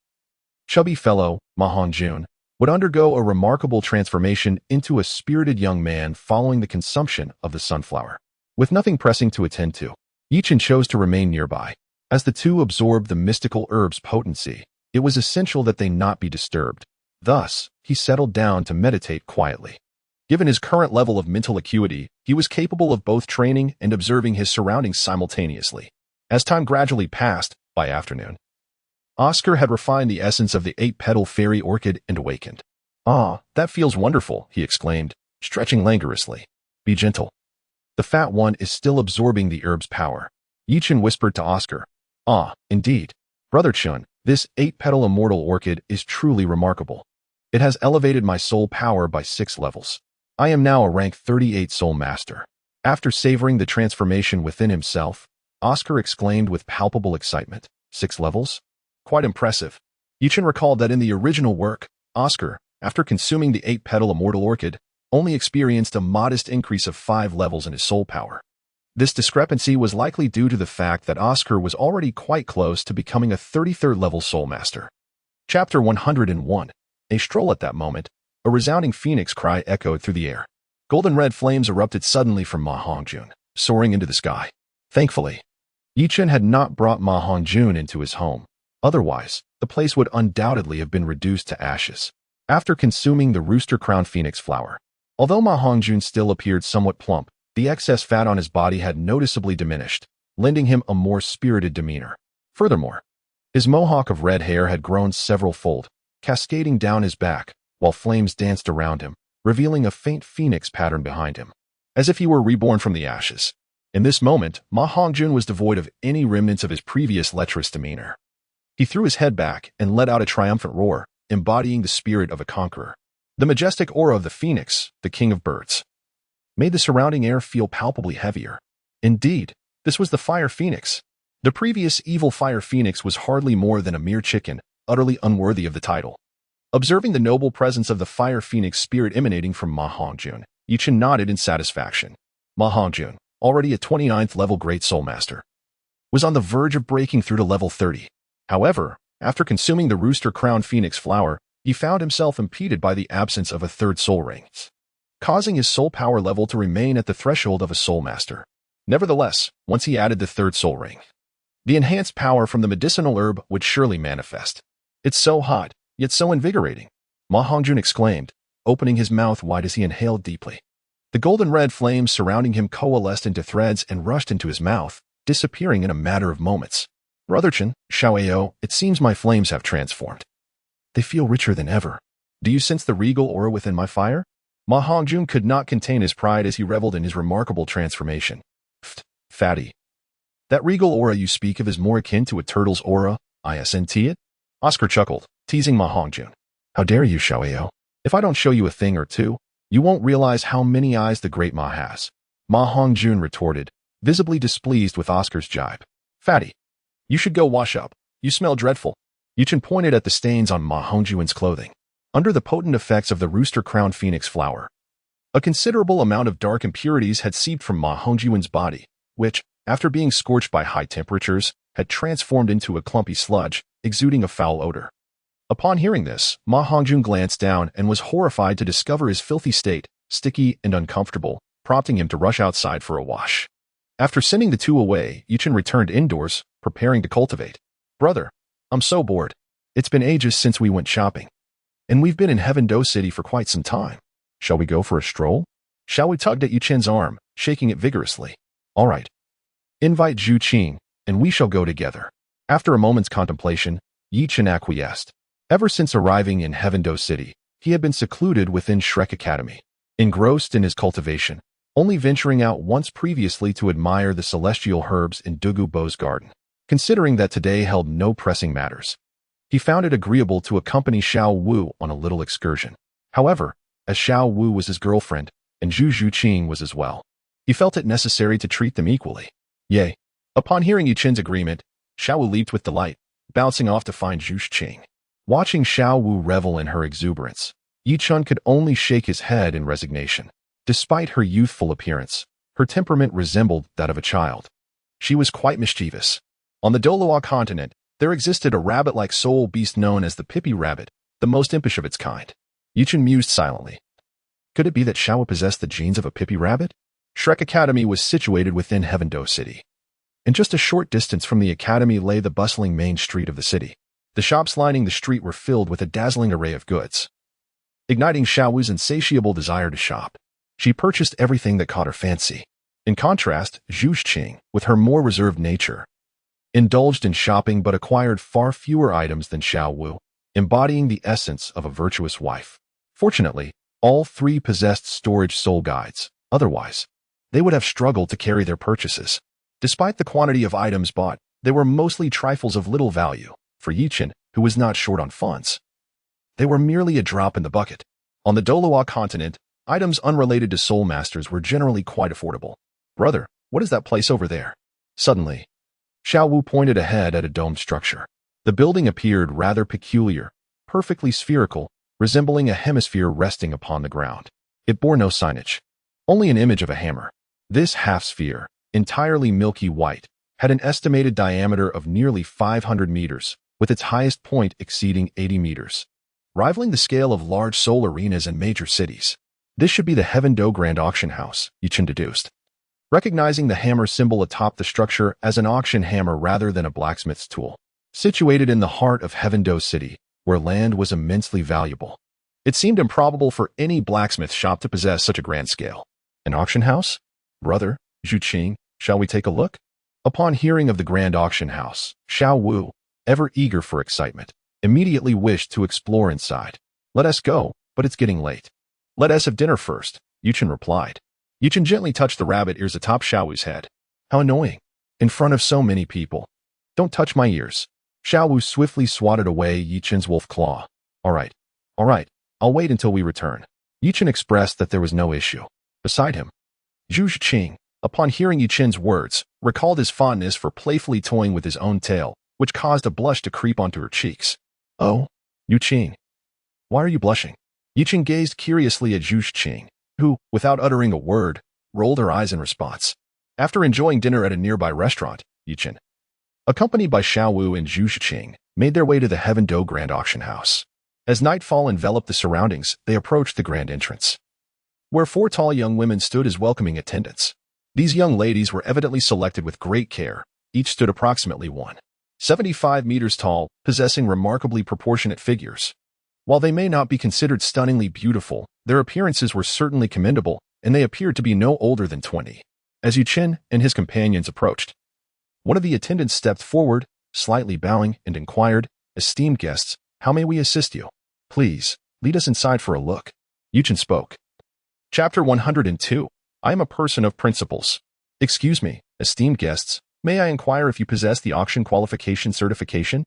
chubby fellow, Ma Hongjun, would undergo a remarkable transformation into a spirited young man following the consumption of the sunflower. With nothing pressing to attend to, Yichun chose to remain nearby. As the two absorbed the mystical herb's potency, it was essential that they not be disturbed. Thus, he settled down to meditate quietly. Given his current level of mental acuity, he was capable of both training and observing his surroundings simultaneously. As time gradually passed, by afternoon, Oscar had refined the essence of the 8-petal fairy orchid and awakened. Ah, that feels wonderful, he exclaimed, stretching languorously. Be gentle. The fat one is still absorbing the herb's power. Yichun whispered to Oscar. Ah, indeed. Brother Chun, this 8-petal immortal orchid is truly remarkable. It has elevated my soul power by 6 levels. I am now a rank 38 soul master. After savoring the transformation within himself, Oscar exclaimed with palpable excitement. 6 levels? Quite impressive. Yichun recalled that in the original work, Oscar, after consuming the 8-petal immortal orchid, only experienced a modest increase of 5 levels in his soul power. This discrepancy was likely due to the fact that Oscar was already quite close to becoming a 33rd level soul master. Chapter 101. A stroll. At that moment, a resounding phoenix cry echoed through the air. Golden red flames erupted suddenly from Ma Hongjun, soaring into the sky. Thankfully, Yichun had not brought Ma Hongjun into his home. Otherwise, the place would undoubtedly have been reduced to ashes. After consuming the rooster-crowned phoenix flower, although Ma Hongjun still appeared somewhat plump, the excess fat on his body had noticeably diminished, lending him a more spirited demeanor. Furthermore, his mohawk of red hair had grown several-fold, cascading down his back, while flames danced around him, revealing a faint phoenix pattern behind him, as if he were reborn from the ashes. In this moment, Ma Hongjun was devoid of any remnants of his previous lecherous demeanor. He threw his head back and let out a triumphant roar, embodying the spirit of a conqueror. The majestic aura of the phoenix, the king of birds, made the surrounding air feel palpably heavier. Indeed, this was the fire phoenix. The previous evil fire phoenix was hardly more than a mere chicken, utterly unworthy of the title. Observing the noble presence of the fire phoenix spirit emanating from Ma Hongjun, Yichun nodded in satisfaction. Ma Hongjun, already a 29th level Great Soul Master, was on the verge of breaking through to level 30. However, after consuming the rooster-crowned phoenix flower, he found himself impeded by the absence of a 3rd soul ring, causing his soul power level to remain at the threshold of a soul master. Nevertheless, once he added the 3rd soul ring, the enhanced power from the medicinal herb would surely manifest. It's so hot, yet so invigorating. Ma Hongjun exclaimed, opening his mouth wide as he inhaled deeply. The golden red flames surrounding him coalesced into threads and rushed into his mouth, disappearing in a matter of moments. Brother-chan, Shiau, it seems my flames have transformed. They feel richer than ever. Do you sense the regal aura within my fire? Ma Hongjun could not contain his pride as he reveled in his remarkable transformation. Fatty. That regal aura you speak of is more akin to a turtle's aura, isn't it? Oscar chuckled, teasing Ma Hongjun. How dare you, Shiau? If I don't show you a thing or two, you won't realize how many eyes the great Ma has. Ma Hongjun retorted, visibly displeased with Oscar's jibe. Fatty. You should go wash up. You smell dreadful. Yuchen pointed at the stains on Ma Hongjun's clothing. Under the potent effects of the rooster-crowned phoenix flower, a considerable amount of dark impurities had seeped from Ma Hongjun's body, which, after being scorched by high temperatures, had transformed into a clumpy sludge, exuding a foul odor. Upon hearing this, Ma Hongjun glanced down and was horrified to discover his filthy state, sticky and uncomfortable, prompting him to rush outside for a wash. After sending the two away, Yuchen returned indoors, preparing to cultivate. Brother, I'm so bored. It's been ages since we went shopping. And we've been in Heaven-Do City for quite some time. Shall we go for a stroll? Xiaowu tugged at Yuchen's arm, shaking it vigorously. All right. Invite Zhu Qing, and we shall go together. After a moment's contemplation, Yuchen acquiesced. Ever since arriving in Heaven-Do City, he had been secluded within Shrek Academy, engrossed in his cultivation, only venturing out once previously to admire the celestial herbs in Dugu Bo's garden. Considering that today held no pressing matters, he found it agreeable to accompany Xiao Wu on a little excursion. However, as Xiao Wu was his girlfriend, and Zhu Qing was as well, he felt it necessary to treat them equally. Yay. Upon hearing Yuchen's agreement, Xiao Wu leaped with delight, bouncing off to find Zhu Qing. Watching Xiao Wu revel in her exuberance, Yuchen could only shake his head in resignation. Despite her youthful appearance, her temperament resembled that of a child. She was quite mischievous. On the Douluo Continent, there existed a rabbit-like soul beast known as the Pippy Rabbit, the most impish of its kind. Yuchen mused silently. Could it be that Xiao possessed the genes of a Pippy Rabbit? Shrek Academy was situated within Heaven-Do City. In just a short distance from the academy lay the bustling main street of the city. The shops lining the street were filled with a dazzling array of goods. Igniting Xiaowu's insatiable desire to shop, she purchased everything that caught her fancy. In contrast, Zhu Qing, with her more reserved nature, indulged in shopping but acquired far fewer items than Xiao Wu, embodying the essence of a virtuous wife. Fortunately, all three possessed storage soul guides. Otherwise, they would have struggled to carry their purchases. Despite the quantity of items bought, they were mostly trifles of little value. For Yuchen, who was not short on funds, they were merely a drop in the bucket. On the Douluo Continent, items unrelated to soul masters were generally quite affordable. Brother, what is that place over there? Suddenly, Xiao Wu pointed ahead at a domed structure. The building appeared rather peculiar, perfectly spherical, resembling a hemisphere resting upon the ground. It bore no signage, only an image of a hammer. This half-sphere, entirely milky white, had an estimated diameter of nearly 500 meters, with its highest point exceeding 80 meters, rivaling the scale of large soul arenas in major cities. This should be the Heaven-Do Grand Auction House, Yuchen deduced, recognizing the hammer symbol atop the structure as an auction hammer rather than a blacksmith's tool. Situated in the heart of Heaven-Do City, where land was immensely valuable, it seemed improbable for any blacksmith shop to possess such a grand scale. An auction house? Brother, Zhu Qing, shall we take a look? Upon hearing of the Grand Auction House, Xiao Wu, ever eager for excitement, immediately wished to explore inside. Let us go, but it's getting late. Let us have dinner first, Yuchen replied. Yuchen gently touched the rabbit ears atop Xiao Wu's head. How annoying. In front of so many people. Don't touch my ears. Xiao Wu swiftly swatted away Yuchen's wolf claw. All right, I'll wait until we return. Yuchen expressed that there was no issue. Beside him, Zhu Qing, upon hearing Yuchen's words, recalled his fondness for playfully toying with his own tail, which caused a blush to creep onto her cheeks. Oh, Yuchen. Why are you blushing? Yuchen gazed curiously at Zhu Qing, who, without uttering a word, rolled her eyes in response. After enjoying dinner at a nearby restaurant, Yuchen, accompanied by Xiao Wu and Zhu Qing, made their way to the Heaven-Do Grand Auction House. As nightfall enveloped the surroundings, they approached the grand entrance, where four tall young women stood as welcoming attendants. These young ladies were evidently selected with great care. Each stood approximately 1.75 meters tall, possessing remarkably proportionate figures. While they may not be considered stunningly beautiful, their appearances were certainly commendable, and they appeared to be no older than 20. As Yuchen and his companions approached, one of the attendants stepped forward, slightly bowing, and inquired, "Esteemed guests, how may we assist you? Please, lead us inside for a look." Yuchen spoke. Chapter 102. I am a person of principles. Excuse me, esteemed guests, may I inquire if you possess the auction qualification certification?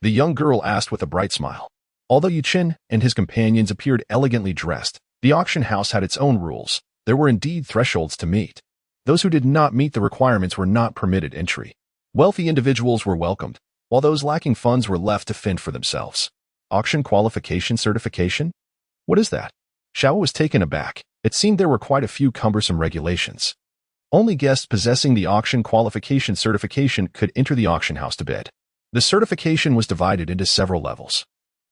The young girl asked with a bright smile. Although Yuchen and his companions appeared elegantly dressed, the auction house had its own rules. There were indeed thresholds to meet. Those who did not meet the requirements were not permitted entry. Wealthy individuals were welcomed, while those lacking funds were left to fend for themselves. Auction qualification certification? What is that? Shiau was taken aback. It seemed there were quite a few cumbersome regulations. Only guests possessing the auction qualification certification could enter the auction house to bid. The certification was divided into several levels,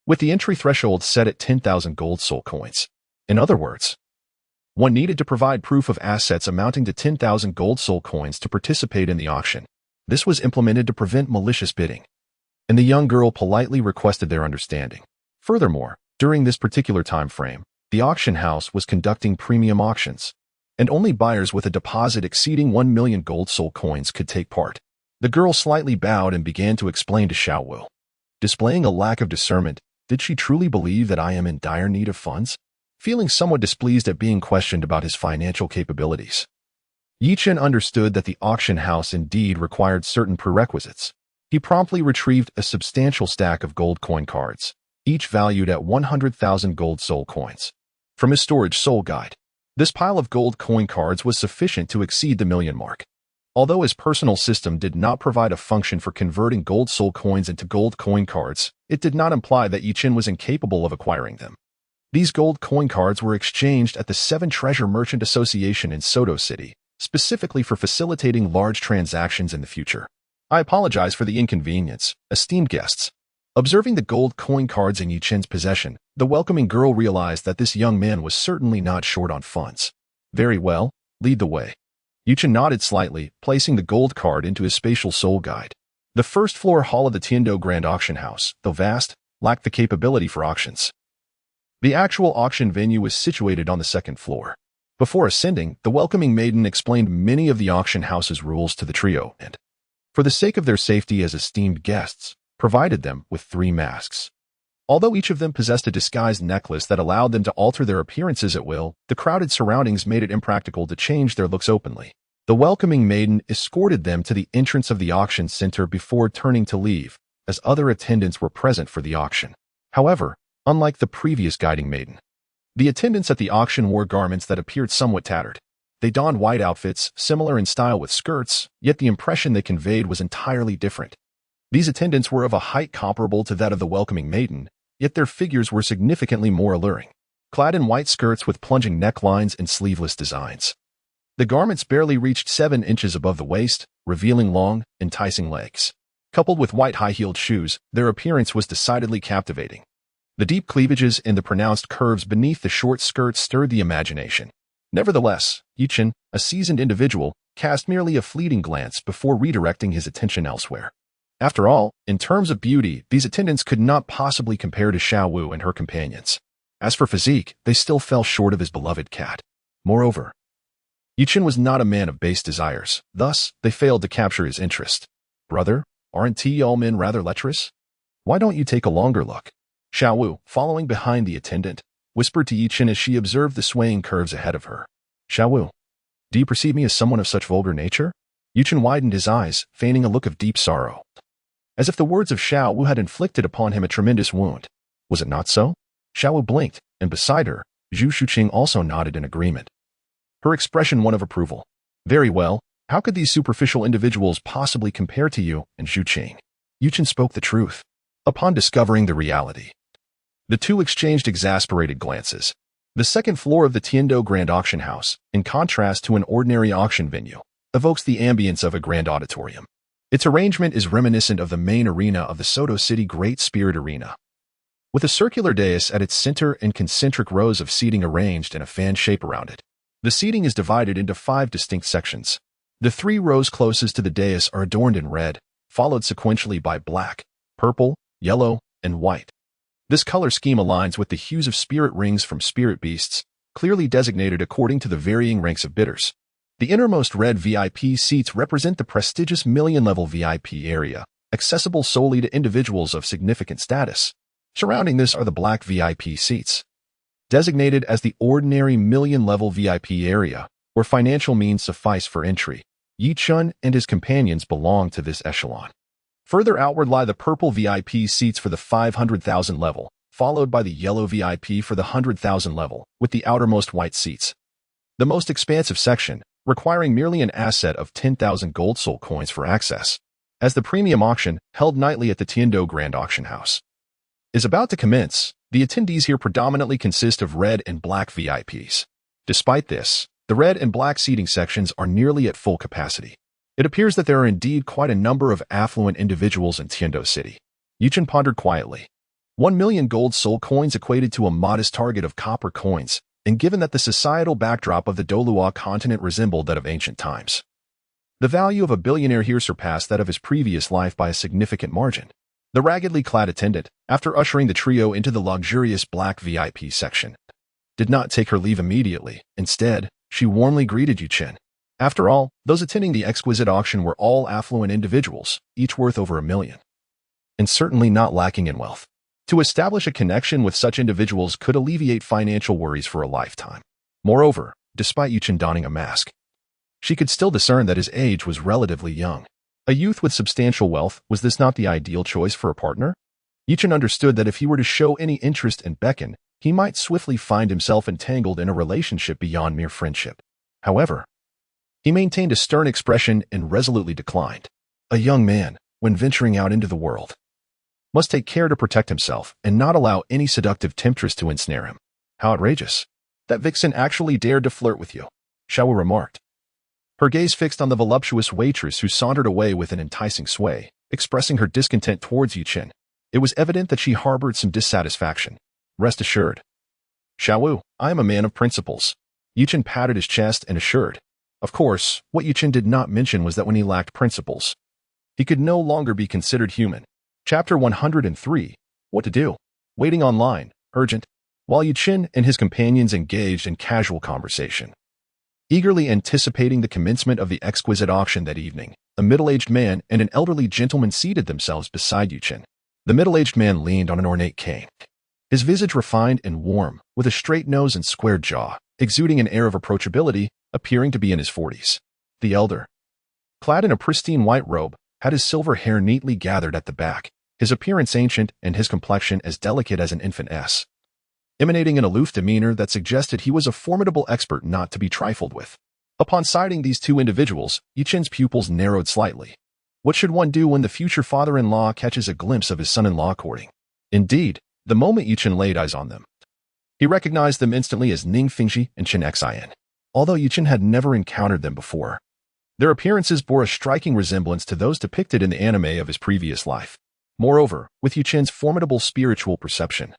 with the entry threshold set at 10,000 gold soul coins. In other words, one needed to provide proof of assets amounting to 10,000 gold soul coins to participate in the auction. This was implemented to prevent malicious bidding, and the young girl politely requested their understanding. Furthermore, during this particular time frame, the auction house was conducting premium auctions, and only buyers with a deposit exceeding 1 million gold soul coins could take part. The girl slightly bowed and began to explain to Shiau. Displaying a lack of discernment, did she truly believe that I am in dire need of funds? Feeling somewhat displeased at being questioned about his financial capabilities, Yuchen understood that the auction house indeed required certain prerequisites. He promptly retrieved a substantial stack of gold coin cards, each valued at 100,000 gold soul coins, from his storage soul guide. This pile of gold coin cards was sufficient to exceed the million mark. Although his personal system did not provide a function for converting gold soul coins into gold coin cards, it did not imply that Yuchen was incapable of acquiring them. These gold coin cards were exchanged at the Seven Treasure Merchant Association in Soto City, specifically for facilitating large transactions in the future. I apologize for the inconvenience, esteemed guests. Observing the gold coin cards in Yuchen's possession, the welcoming girl realized that this young man was certainly not short on funds. Very well, lead the way. Yuchen nodded slightly, placing the gold card into his spatial soul guide. The first floor hall of the Tiando Grand Auction House, though vast, lacked the capability for auctions. The actual auction venue was situated on the second floor. Before ascending, the welcoming maiden explained many of the auction house's rules to the trio and, for the sake of their safety as esteemed guests, provided them with 3 masks. Although each of them possessed a disguised necklace that allowed them to alter their appearances at will, the crowded surroundings made it impractical to change their looks openly. The welcoming maiden escorted them to the entrance of the auction center before turning to leave, as other attendants were present for the auction. However, unlike the previous guiding maiden, the attendants at the auction wore garments that appeared somewhat tattered. They donned white outfits, similar in style with skirts, yet the impression they conveyed was entirely different. These attendants were of a height comparable to that of the welcoming maiden, yet their figures were significantly more alluring, clad in white skirts with plunging necklines and sleeveless designs. The garments barely reached 7 inches above the waist, revealing long, enticing legs. Coupled with white high-heeled shoes, their appearance was decidedly captivating. The deep cleavages and the pronounced curves beneath the short skirts stirred the imagination. Nevertheless, Yuchen, a seasoned individual, cast merely a fleeting glance before redirecting his attention elsewhere. After all, in terms of beauty, these attendants could not possibly compare to Shiau and her companions. As for physique, they still fell short of his beloved cat. Moreover, Yuchen was not a man of base desires, thus, they failed to capture his interest. Brother, aren't all men rather lecherous? Why don't you take a longer look? Shiau, following behind the attendant, whispered to Yuchen as she observed the swaying curves ahead of her. Shiau, do you perceive me as someone of such vulgar nature? Yuchen widened his eyes, feigning a look of deep sorrow, as if the words of Shiau had inflicted upon him a tremendous wound. Was it not so? Shiau blinked, and beside her, Zhu Shuqing also nodded in agreement, her expression one of approval. Very well, how could these superficial individuals possibly compare to you and Shuqing? Yuchen spoke the truth. Upon discovering the reality, the two exchanged exasperated glances. The second floor of the Tiando Grand Auction House, in contrast to an ordinary auction venue, evokes the ambience of a grand auditorium. Its arrangement is reminiscent of the main arena of the Soto City Great Spirit Arena, with a circular dais at its center and concentric rows of seating arranged in a fan shape around it. The seating is divided into 5 distinct sections. The 3 rows closest to the dais are adorned in red, followed sequentially by black, purple, yellow, and white. This color scheme aligns with the hues of spirit rings from spirit beasts, clearly designated according to the varying ranks of bidders. The innermost red VIP seats represent the prestigious million-level VIP area, accessible solely to individuals of significant status. Surrounding this are the black VIP seats, designated as the ordinary million-level VIP area, where financial means suffice for entry. Yi Chun and his companions belong to this echelon. Further outward lie the purple VIP seats for the 500,000 level, followed by the yellow VIP for the 100,000 level, with the outermost white seats. The most expansive section, requiring merely an asset of 10,000 gold soul coins for access, as the premium auction, held nightly at the Tiando Grand Auction House, is about to commence. The attendees here predominantly consist of red and black VIPs. Despite this, the red and black seating sections are nearly at full capacity. It appears that there are indeed quite a number of affluent individuals in Tiando City. Yuchen pondered quietly. 1 million gold soul coins equated to a modest target of copper coins, and given that the societal backdrop of the Douluo Continent resembled that of ancient times, the value of a billionaire here surpassed that of his previous life by a significant margin. The raggedly clad attendant, after ushering the trio into the luxurious black VIP section, did not take her leave immediately. Instead, she warmly greeted Yuchen. After all, those attending the exquisite auction were all affluent individuals, each worth over 1 million, and certainly not lacking in wealth. To establish a connection with such individuals could alleviate financial worries for a lifetime. Moreover, despite Yuchen donning a mask, she could still discern that his age was relatively young. A youth with substantial wealth, was this not the ideal choice for a partner? Yuchen understood that if he were to show any interest and beckon, he might swiftly find himself entangled in a relationship beyond mere friendship. However, he maintained a stern expression and resolutely declined. A young man, when venturing out into the world, must take care to protect himself and not allow any seductive temptress to ensnare him. How outrageous. That vixen actually dared to flirt with you, Shiau remarked, her gaze fixed on the voluptuous waitress who sauntered away with an enticing sway, expressing her discontent towards Yuchen. It was evident that she harbored some dissatisfaction. Rest assured, Shiau, I am a man of principles. Yuchen patted his chest and assured. Of course, what Yuchen did not mention was that when he lacked principles, he could no longer be considered human. Chapter 103. What to do? Waiting online, urgent. While Yuchen and his companions engaged in casual conversation, eagerly anticipating the commencement of the exquisite auction that evening, a middle-aged man and an elderly gentleman seated themselves beside Yuchen. The middle-aged man leaned on an ornate cane, his visage refined and warm, with a straight nose and squared jaw, exuding an air of approachability, appearing to be in his 40s. The elder, clad in a pristine white robe, had his silver hair neatly gathered at the back, his appearance ancient and his complexion as delicate as an infant's, emanating an aloof demeanor that suggested he was a formidable expert not to be trifled with. Upon sighting these two individuals, Yuchen's pupils narrowed slightly. What should one do when the future father-in-law catches a glimpse of his son-in-law courting? Indeed, the moment Yuchen laid eyes on them, he recognized them instantly as Ning Fingji and Chen Xian. Although Yuchen had never encountered them before, their appearances bore a striking resemblance to those depicted in the anime of his previous life. Moreover, with Yuchen's formidable spiritual perception,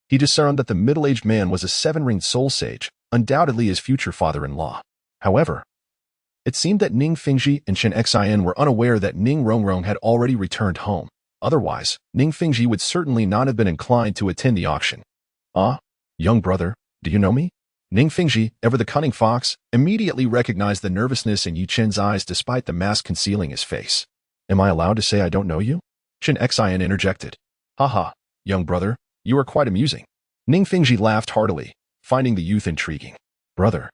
he discerned that the middle-aged man was a seven-ringed soul sage, undoubtedly his future father-in-law. However, it seemed that Ning Fingji and Chen Xian were unaware that Ning Rongrong had already returned home. Otherwise, Ning Fingji would certainly not have been inclined to attend the auction. Ah, young brother, do you know me? Ning Fingji, ever the cunning fox, immediately recognized the nervousness in Yuchen's eyes despite the mask concealing his face. Am I allowed to say I don't know you? Chen Xian interjected. Haha, young brother, you are quite amusing. Ning Fingji laughed heartily, finding the youth intriguing. Brother,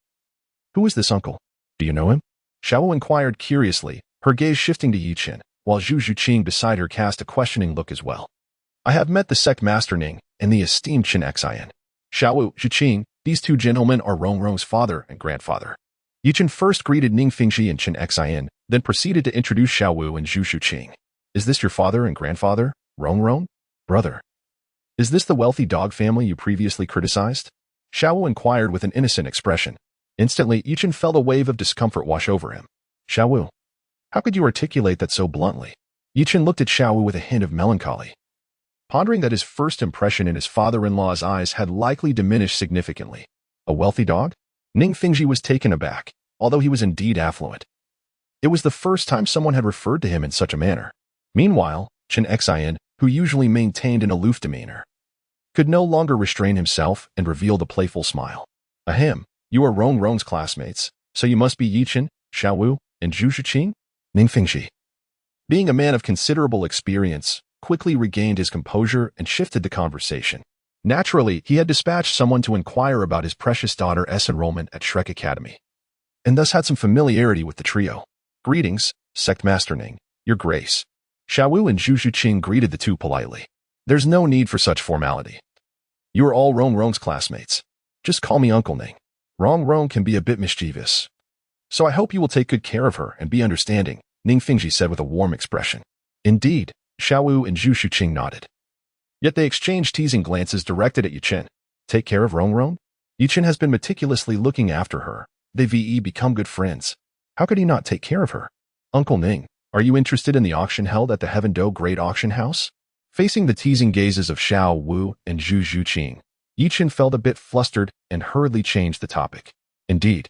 who is this uncle? Do you know him? Shiau inquired curiously, her gaze shifting to Yuchen, while Zhu Zhuqing beside her cast a questioning look as well. I have met the sect master Ning and the esteemed Chen Xian. Shiau, Zhuqing, these two gentlemen are Rongrong's father and grandfather. Yuchen first greeted Ning Fingji and Chen Xian, then proceeded to introduce Shiau and Zhu Zhuqing. Is this your father and grandfather, Rongrong? Brother, is this the wealthy dog family you previously criticized? Shiau inquired with an innocent expression. Instantly, Yuchen felt a wave of discomfort wash over him. Shiau, how could you articulate that so bluntly? Yuchen looked at Shiau with a hint of melancholy, pondering that his first impression in his father-in-law's eyes had likely diminished significantly. A wealthy dog? Ning Fingji was taken aback, although he was indeed affluent. It was the first time someone had referred to him in such a manner. Meanwhile, Chen Xian, who usually maintained an aloof demeanor, could no longer restrain himself and revealed a playful smile. Ahem, you are Rong Rong's classmates, so you must be Yichen, Xiaowu, and Zhu Shiqing? Ning Fengxi, being a man of considerable experience, quickly regained his composure and shifted the conversation. Naturally, he had dispatched someone to inquire about his precious daughter's enrollment at Shrek Academy, and thus had some familiarity with the trio. Greetings, Sect Master Ning, Your Grace. Xiaowu and Zhu Shiqing greeted the two politely. There's no need for such formality. You are all Rong Rong's classmates. Just call me Uncle Ning. Rong Rong can be a bit mischievous, so I hope you will take good care of her and be understanding, Ning Fengxi said with a warm expression. Indeed, Xiaowu and Zhu Shiqing nodded. Yet they exchanged teasing glances directed at Yichen. Take care of Rong Rong? Yichen has been meticulously looking after her. They've become good friends. How could he not take care of her? Uncle Ning, are you interested in the auction held at the Heavendou Great Auction House? Facing the teasing gazes of Xiaowu and Zhu Shiqing, Yichen felt a bit flustered and hurriedly changed the topic. Indeed,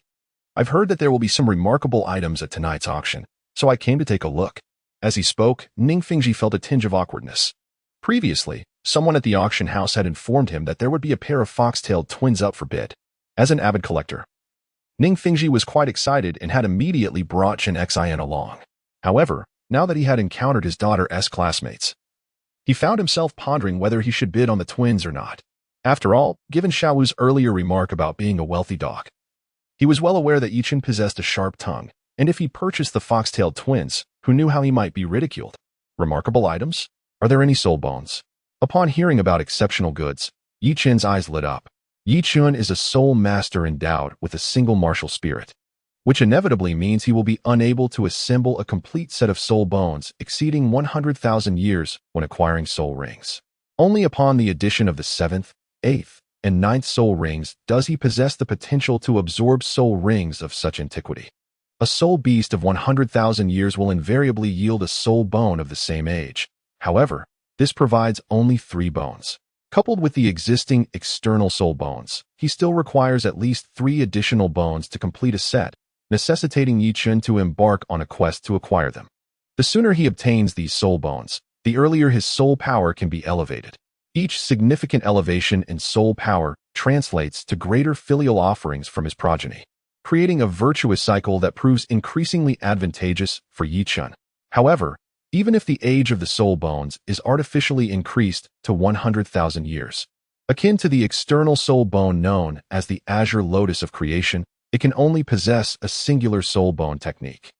I've heard that there will be some remarkable items at tonight's auction, so I came to take a look. As he spoke, Ning Fengxi felt a tinge of awkwardness. Previously, someone at the auction house had informed him that there would be a pair of fox-tailed twins up for bid. As an avid collector, Ning Fengxi was quite excited and had immediately brought Chen Xin along. However, now that he had encountered his daughter's classmates, he found himself pondering whether he should bid on the twins or not. After all, given Xiaowu's earlier remark about being a wealthy dog, he was well aware that Yichen possessed a sharp tongue, and if he purchased the fox-tailed twins, who knew how he might be ridiculed? Remarkable items? Are there any soul bones? Upon hearing about exceptional goods, Yichen's eyes lit up. Yichen is a soul master endowed with a single martial spirit, which inevitably means he will be unable to assemble a complete set of soul bones exceeding 100,000 years when acquiring soul rings. Only upon the addition of the 7th, 8th, and 9th soul rings does he possess the potential to absorb soul rings of such antiquity. A soul beast of 100,000 years will invariably yield a soul bone of the same age. However, this provides only 3 bones. Coupled with the existing external soul bones, he still requires at least 3 additional bones to complete a set, necessitating Yichen to embark on a quest to acquire them. The sooner he obtains these soul bones, the earlier his soul power can be elevated. Each significant elevation in soul power translates to greater filial offerings from his progeny, creating a virtuous cycle that proves increasingly advantageous for Yichen. However, even if the age of the soul bones is artificially increased to 100,000 years, akin to the external soul bone known as the Azure Lotus of Creation, it can only possess a singular soul bone technique.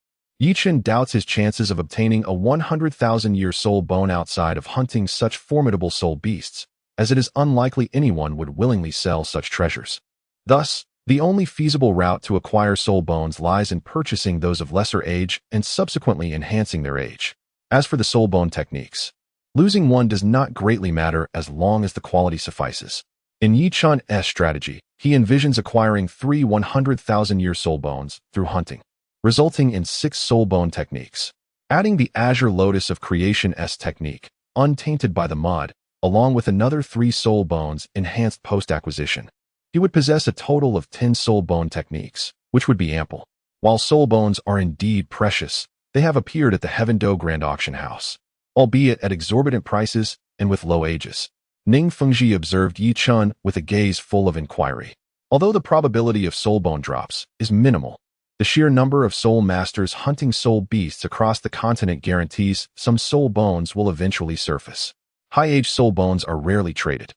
Yichen doubts his chances of obtaining a 100,000-year soul bone outside of hunting such formidable soul beasts, as it is unlikely anyone would willingly sell such treasures. Thus, the only feasible route to acquire soul bones lies in purchasing those of lesser age and subsequently enhancing their age. As for the soul bone techniques, losing one does not greatly matter as long as the quality suffices. In Yichen's strategy, he envisions acquiring 3 100,000-year soul bones through hunting, resulting in 6 soul bone techniques. Adding the Azure Lotus of Creation's technique, untainted by the mud, along with another 3 soul bones enhanced post-acquisition, he would possess a total of 10 soul bone techniques, which would be ample. While soul bones are indeed precious, they have appeared at the Heavendou Grand Auction House, albeit at exorbitant prices and with low ages. Ning Fengxi observed Yichen with a gaze full of inquiry. Although the probability of soul bone drops is minimal, the sheer number of soul masters hunting soul beasts across the continent guarantees some soul bones will eventually surface. High-aged soul bones are rarely traded.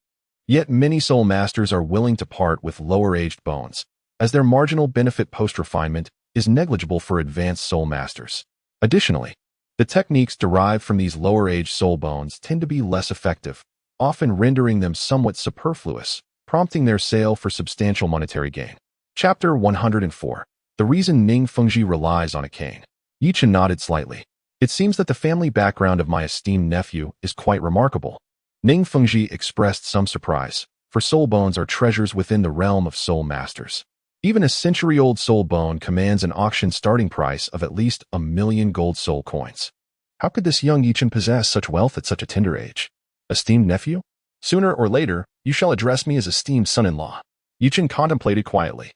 Yet many soul masters are willing to part with lower-aged bones, as their marginal benefit post-refinement is negligible for advanced soul masters. Additionally, the techniques derived from these lower-aged soul bones tend to be less effective, often rendering them somewhat superfluous, prompting their sale for substantial monetary gain. Chapter 104. The reason Ning Fengxi relies on a cane. Yichen nodded slightly. It seems that the family background of my esteemed nephew is quite remarkable. Ning Fengxi expressed some surprise, for soul bones are treasures within the realm of soul masters. Even a century-old soul bone commands an auction starting price of at least 1,000,000 gold soul coins. How could this young Yichen possess such wealth at such a tender age? Esteemed nephew? Sooner or later, you shall address me as esteemed son-in-law. Yichen contemplated quietly.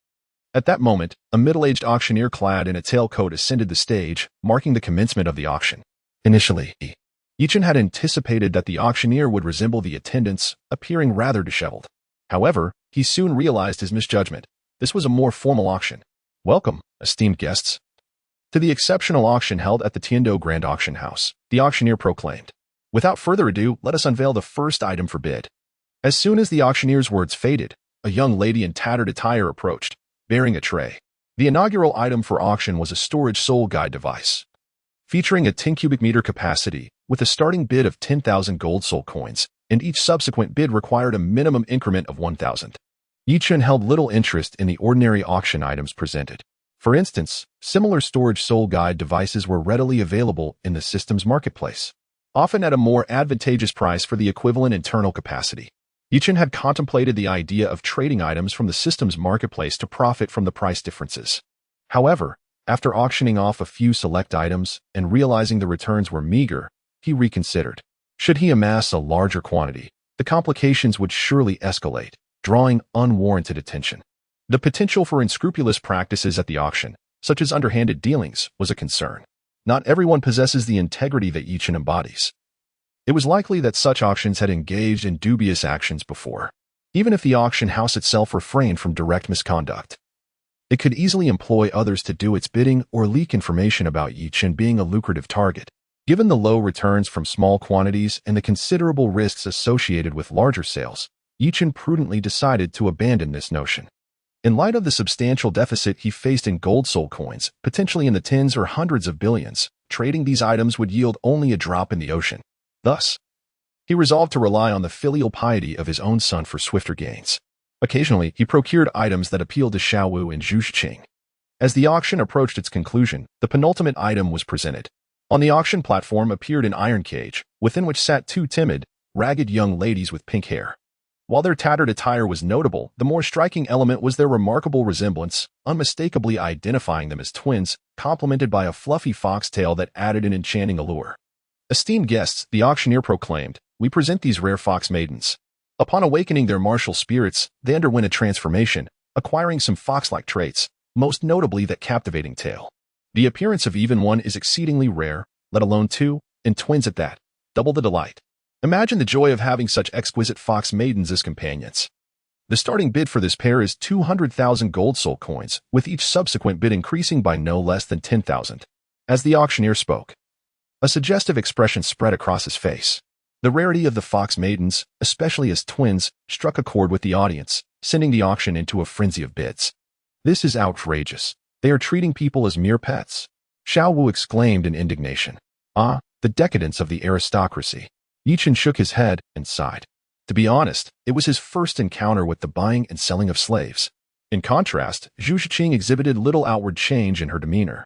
At that moment, a middle-aged auctioneer clad in a tailcoat ascended the stage, marking the commencement of the auction. Initially, Yichen had anticipated that the auctioneer would resemble the attendants, appearing rather disheveled. However, he soon realized his misjudgment. This was a more formal auction. Welcome, esteemed guests, to the exceptional auction held at the Tiando Grand Auction House, the auctioneer proclaimed. Without further ado, let us unveil the first item for bid. As soon as the auctioneer's words faded, a young lady in tattered attire approached, bearing a tray. The inaugural item for auction was a storage soul guide device, featuring a 10 cubic meter capacity, with a starting bid of 10,000 gold soul coins, and each subsequent bid required a minimum increment of 1,000. Yichen held little interest in the ordinary auction items presented. For instance, similar storage soul guide devices were readily available in the system's marketplace, often at a more advantageous price for the equivalent internal capacity. Yichen had contemplated the idea of trading items from the system's marketplace to profit from the price differences. However, after auctioning off a few select items and realizing the returns were meager, he reconsidered. Should he amass a larger quantity, the complications would surely escalate, drawing unwarranted attention. The potential for unscrupulous practices at the auction, such as underhanded dealings, was a concern. Not everyone possesses the integrity that Yichen embodies. It was likely that such auctions had engaged in dubious actions before. Even if the auction house itself refrained from direct misconduct, it could easily employ others to do its bidding or leak information about Yichen being a lucrative target. Given the low returns from small quantities and the considerable risks associated with larger sales, Yichen prudently decided to abandon this notion. In light of the substantial deficit he faced in gold soul coins, potentially in the tens or hundreds of billions, trading these items would yield only a drop in the ocean. Thus, he resolved to rely on the filial piety of his own son for swifter gains. Occasionally, he procured items that appealed to Shiau and Zhu Shiqing. As the auction approached its conclusion, the penultimate item was presented. On the auction platform appeared an iron cage, within which sat two timid, ragged young ladies with pink hair. While their tattered attire was notable, the more striking element was their remarkable resemblance, unmistakably identifying them as twins, complemented by a fluffy foxtail that added an enchanting allure. Esteemed guests, the auctioneer proclaimed, we present these rare fox maidens. Upon awakening their martial spirits, they underwent a transformation, acquiring some fox-like traits, most notably that captivating tail. The appearance of even one is exceedingly rare, let alone two, and twins at that. Double the delight. Imagine the joy of having such exquisite fox maidens as companions. The starting bid for this pair is 200,000 gold soul coins, with each subsequent bid increasing by no less than 10,000. As the auctioneer spoke, a suggestive expression spread across his face. The rarity of the fox maidens, especially as twins, struck a chord with the audience, sending the auction into a frenzy of bids. This is outrageous. They are treating people as mere pets. Shiau exclaimed in indignation. Ah, the decadence of the aristocracy. Yichen shook his head and sighed. To be honest, it was his first encounter with the buying and selling of slaves. In contrast, Zhu Shiqing exhibited little outward change in her demeanor.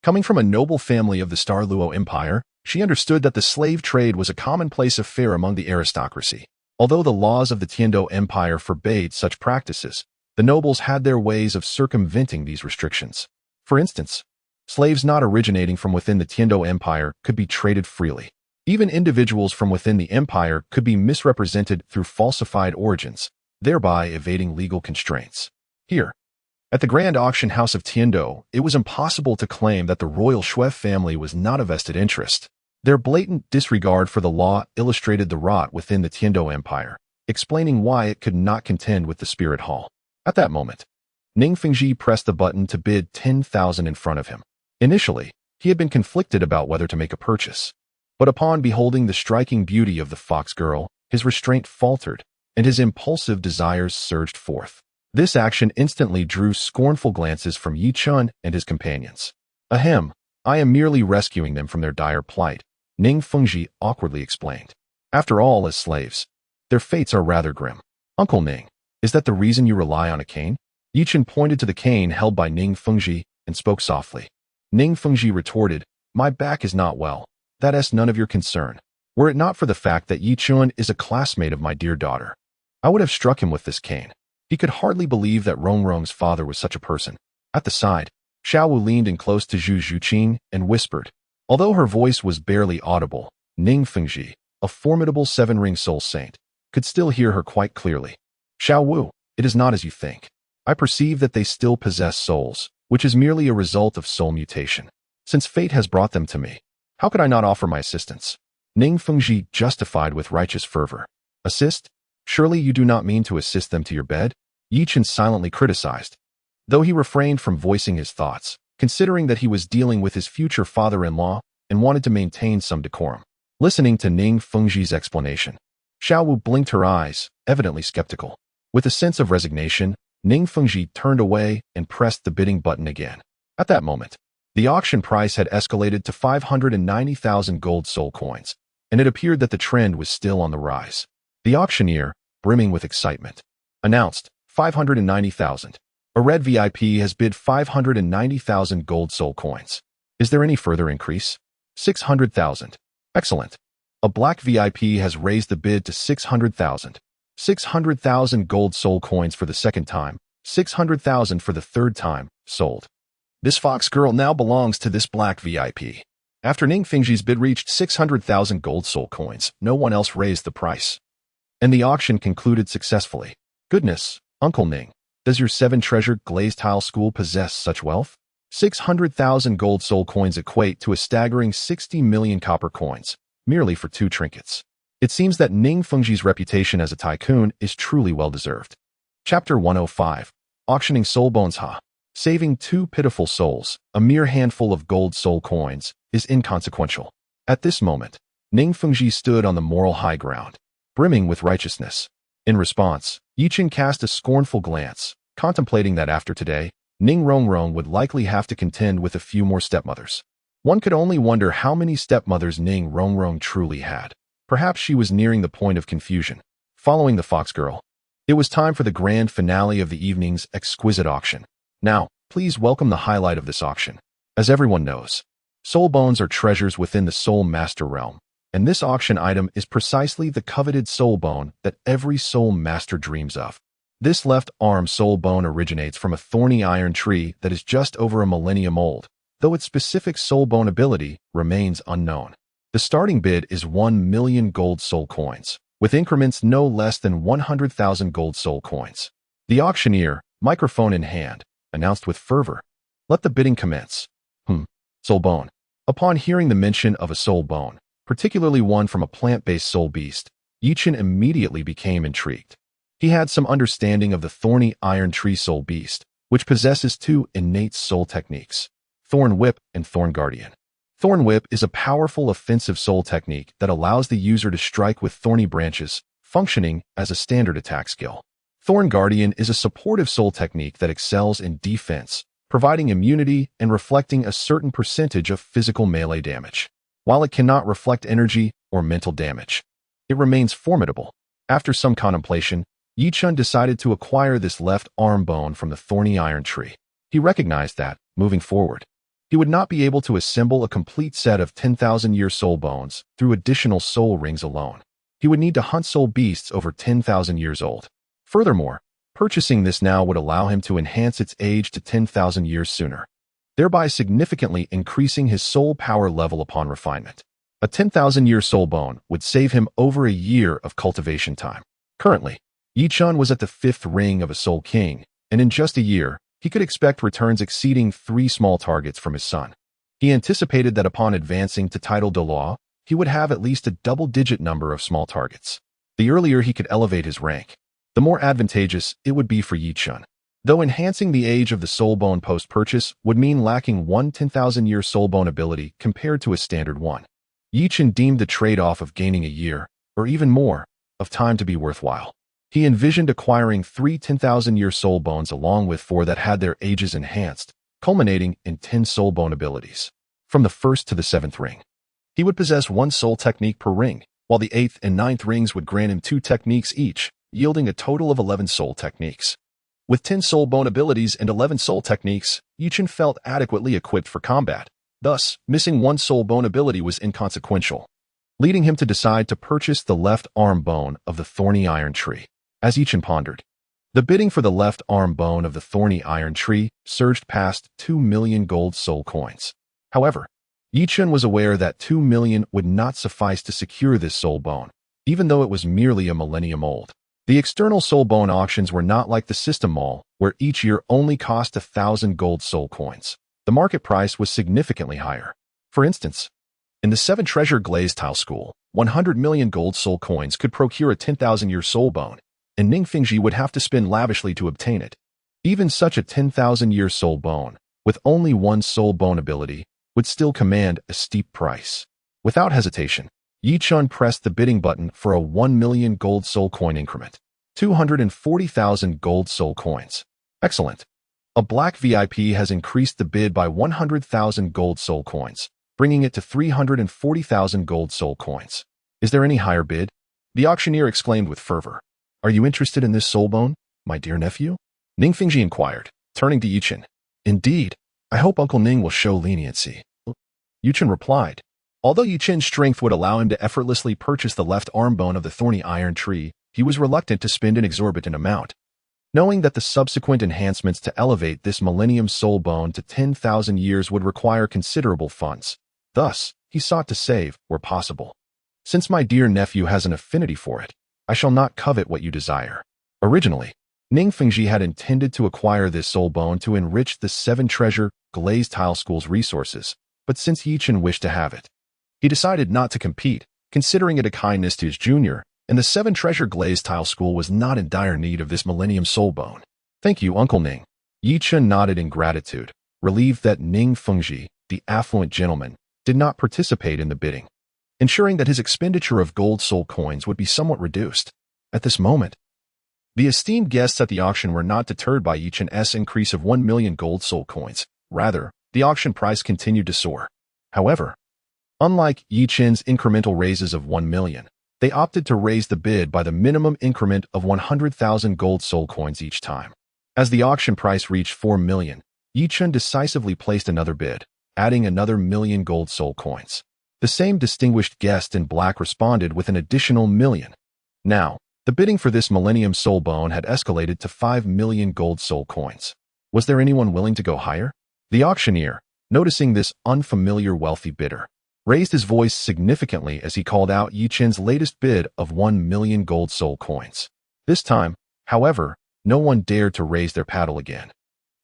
Coming from a noble family of the Stardo Empire, she understood that the slave trade was a commonplace affair among the aristocracy. Although the laws of the Tiando Empire forbade such practices, the nobles had their ways of circumventing these restrictions. For instance, slaves not originating from within the Tiando Empire could be traded freely. Even individuals from within the empire could be misrepresented through falsified origins, thereby evading legal constraints. Here, at the Grand Auction House of Tiando, it was impossible to claim that the royal Shui family was not a vested interest. Their blatant disregard for the law illustrated the rot within the Tiando Empire, explaining why it could not contend with the Spirit Hall. At that moment, Ning Fengji pressed the button to bid 10,000 in front of him. Initially, he had been conflicted about whether to make a purchase. But upon beholding the striking beauty of the fox girl, his restraint faltered, and his impulsive desires surged forth. This action instantly drew scornful glances from Yichen and his companions. Ahem, I am merely rescuing them from their dire plight, Ning Fengji awkwardly explained. After all, as slaves, their fates are rather grim. Uncle Ning, is that the reason you rely on a cane? Yichen pointed to the cane held by Ning Fengji and spoke softly. Ning Fengji retorted, my back is not well. That is none of your concern. Were it not for the fact that Yichen is a classmate of my dear daughter, I would have struck him with this cane. He could hardly believe that Rongrong's father was such a person. At the side, Shiau leaned in close to Zhu Shiqing and whispered. Although her voice was barely audible, Ning Fengji, a formidable seven-ring soul saint, could still hear her quite clearly. Shiau, it is not as you think. I perceive that they still possess souls, which is merely a result of soul mutation. Since fate has brought them to me, how could I not offer my assistance? Ning Fengji justified with righteous fervor. Assist? Surely you do not mean to assist them to your bed? Yi Chen silently criticized, though he refrained from voicing his thoughts, considering that he was dealing with his future father-in-law and wanted to maintain some decorum. Listening to Ning Fengji's explanation, Xiao Wu blinked her eyes, evidently skeptical. With a sense of resignation, Ning Fengji turned away and pressed the bidding button again. At that moment, the auction price had escalated to 590,000 gold soul coins, and it appeared that the trend was still on the rise. The auctioneer, brimming with excitement, announced, 590,000. A red VIP has bid 590,000 gold soul coins. Is there any further increase? 600,000. Excellent. A black VIP has raised the bid to 600,000. 600,000 gold soul coins for the second time, 600,000 for the third time, sold. This fox girl now belongs to this black VIP. After Ning Fengji's bid reached 600,000 gold soul coins, no one else raised the price. And the auction concluded successfully. Goodness, Uncle Ning, does your 7-treasured glazed tile school possess such wealth? 600,000 gold soul coins equate to a staggering 60 million copper coins, merely for 2 trinkets. It seems that Ning Fengji's reputation as a tycoon is truly well-deserved. Chapter 105. Auctioning Soul Bones. Saving 2 pitiful souls, a mere handful of gold soul coins, is inconsequential. At this moment, Ning Fengji stood on the moral high ground, brimming with righteousness. In response, Yi Chen cast a scornful glance, contemplating that after today, Ning Rongrong would likely have to contend with a few more stepmothers. One could only wonder how many stepmothers Ning Rongrong truly had. Perhaps she was nearing the point of confusion. Following the fox girl, it was time for the grand finale of the evening's exquisite auction. Now, please welcome the highlight of this auction. As everyone knows, soul bones are treasures within the soul master realm, and this auction item is precisely the coveted soul bone that every soul master dreams of. This left arm soul bone originates from a thorny iron tree that is just over a millennium old, though its specific soul bone ability remains unknown. The starting bid is 1 million gold soul coins, with increments no less than 100,000 gold soul coins. The auctioneer, microphone in hand, announced with fervor, "Let the bidding commence." Soul bone. Upon hearing the mention of a soul bone, particularly one from a plant-based soul beast, Yi Chen immediately became intrigued. He had some understanding of the thorny iron tree soul beast, which possesses 2 innate soul techniques, Thorn Whip and Thorn Guardian. Thorn Whip is a powerful offensive soul technique that allows the user to strike with thorny branches, functioning as a standard attack skill. Thorn Guardian is a supportive soul technique that excels in defense, providing immunity and reflecting a certain percentage of physical melee damage. While it cannot reflect energy or mental damage, it remains formidable. After some contemplation, Yi Chen decided to acquire this left arm bone from the thorny iron tree. He recognized that, moving forward, he would not be able to assemble a complete set of 10,000-year soul bones through additional soul rings alone. He would need to hunt soul beasts over 10,000 years old. Furthermore, purchasing this now would allow him to enhance its age to 10,000 years sooner, thereby significantly increasing his soul power level upon refinement. A 10,000-year soul bone would save him over a year of cultivation time. Currently, Yi Chen was at the 5th ring of a soul king, and in just a year, he could expect returns exceeding 3 small targets from his son. He anticipated that upon advancing to title Douluo, he would have at least a double-digit number of small targets. The earlier he could elevate his rank, the more advantageous it would be for Yi Chen. Though enhancing the age of the soul bone post-purchase would mean lacking one 10,000-year soul bone ability compared to a standard one, Yi Chen deemed the trade-off of gaining a year, or even more, of time to be worthwhile. He envisioned acquiring 3 10,000-year soul bones along with 4 that had their ages enhanced, culminating in 10 soul bone abilities. From the 1st to the 7th ring, he would possess 1 soul technique per ring, while the 8th and 9th rings would grant him 2 techniques each, yielding a total of 11 soul techniques. With 10 soul bone abilities and 11 soul techniques, Yi Chen felt adequately equipped for combat. Thus, missing 1 soul bone ability was inconsequential, leading him to decide to purchase the left arm bone of the thorny iron tree. As Yi Chen pondered, the bidding for the left arm bone of the thorny iron tree surged past 2 million gold soul coins. However, Yi Chen was aware that 2 million would not suffice to secure this soul bone, even though it was merely a millennium old. The external soul bone auctions were not like the system mall, where each year only cost 1,000 gold soul coins. The market price was significantly higher. For instance, In the 7-treasure glazed tile school, 100 million gold soul coins could procure a 10,000-year soul bone, and Ning Fengji would have to spend lavishly to obtain it. Even such a 10,000-year soul bone, with only one soul bone ability, would still command a steep price. Without hesitation, Yi Chun pressed the bidding button for a 1 million gold soul coin increment. 240,000 gold soul coins. Excellent. A black VIP has increased the bid by 100,000 gold soul coins, bringing it to 340,000 gold soul coins. Is there any higher bid? The auctioneer exclaimed with fervor. Are you interested in this soul bone, my dear nephew? Ning Fengji inquired, turning to Yi Chun. Indeed, I hope Uncle Ning will show leniency. Yi Chun replied. Although Yi Chun's strength would allow him to effortlessly purchase the left arm bone of the thorny iron tree, he was reluctant to spend an exorbitant amount. Knowing that the subsequent enhancements to elevate this Millennium Soul Bone to 10,000 years would require considerable funds. Thus, he sought to save, where possible. Since my dear nephew has an affinity for it, I shall not covet what you desire. Originally, Ning Fengji had intended to acquire this soul bone to enrich the 7-treasure glazed tile school's resources, but since Yi Chun wished to have it, he decided not to compete, considering it a kindness to his junior, and the 7-treasure glazed tile school was not in dire need of this Millennium Soul Bone. Thank you, Uncle Ning. Yi Chun nodded in gratitude, relieved that Ning Fengji, the affluent gentleman, did not participate in the bidding, ensuring that his expenditure of gold soul coins would be somewhat reduced. At this moment, the esteemed guests at the auction were not deterred by Yi Chun's increase of 1 million gold soul coins. Rather, the auction price continued to soar. However, unlike Yi Chun's incremental raises of 1 million, they opted to raise the bid by the minimum increment of 100,000 gold soul coins each time. As the auction price reached 4 million, Yi Chun decisively placed another bid, adding another million gold soul coins. The same distinguished guest in black responded with an additional million. Now, the bidding for this Millennium Soul Bone had escalated to 5 million gold soul coins. Was there anyone willing to go higher? The auctioneer, noticing this unfamiliar wealthy bidder, raised his voice significantly as he called out Yi Chun's latest bid of 1 million gold soul coins. This time, however, no one dared to raise their paddle again.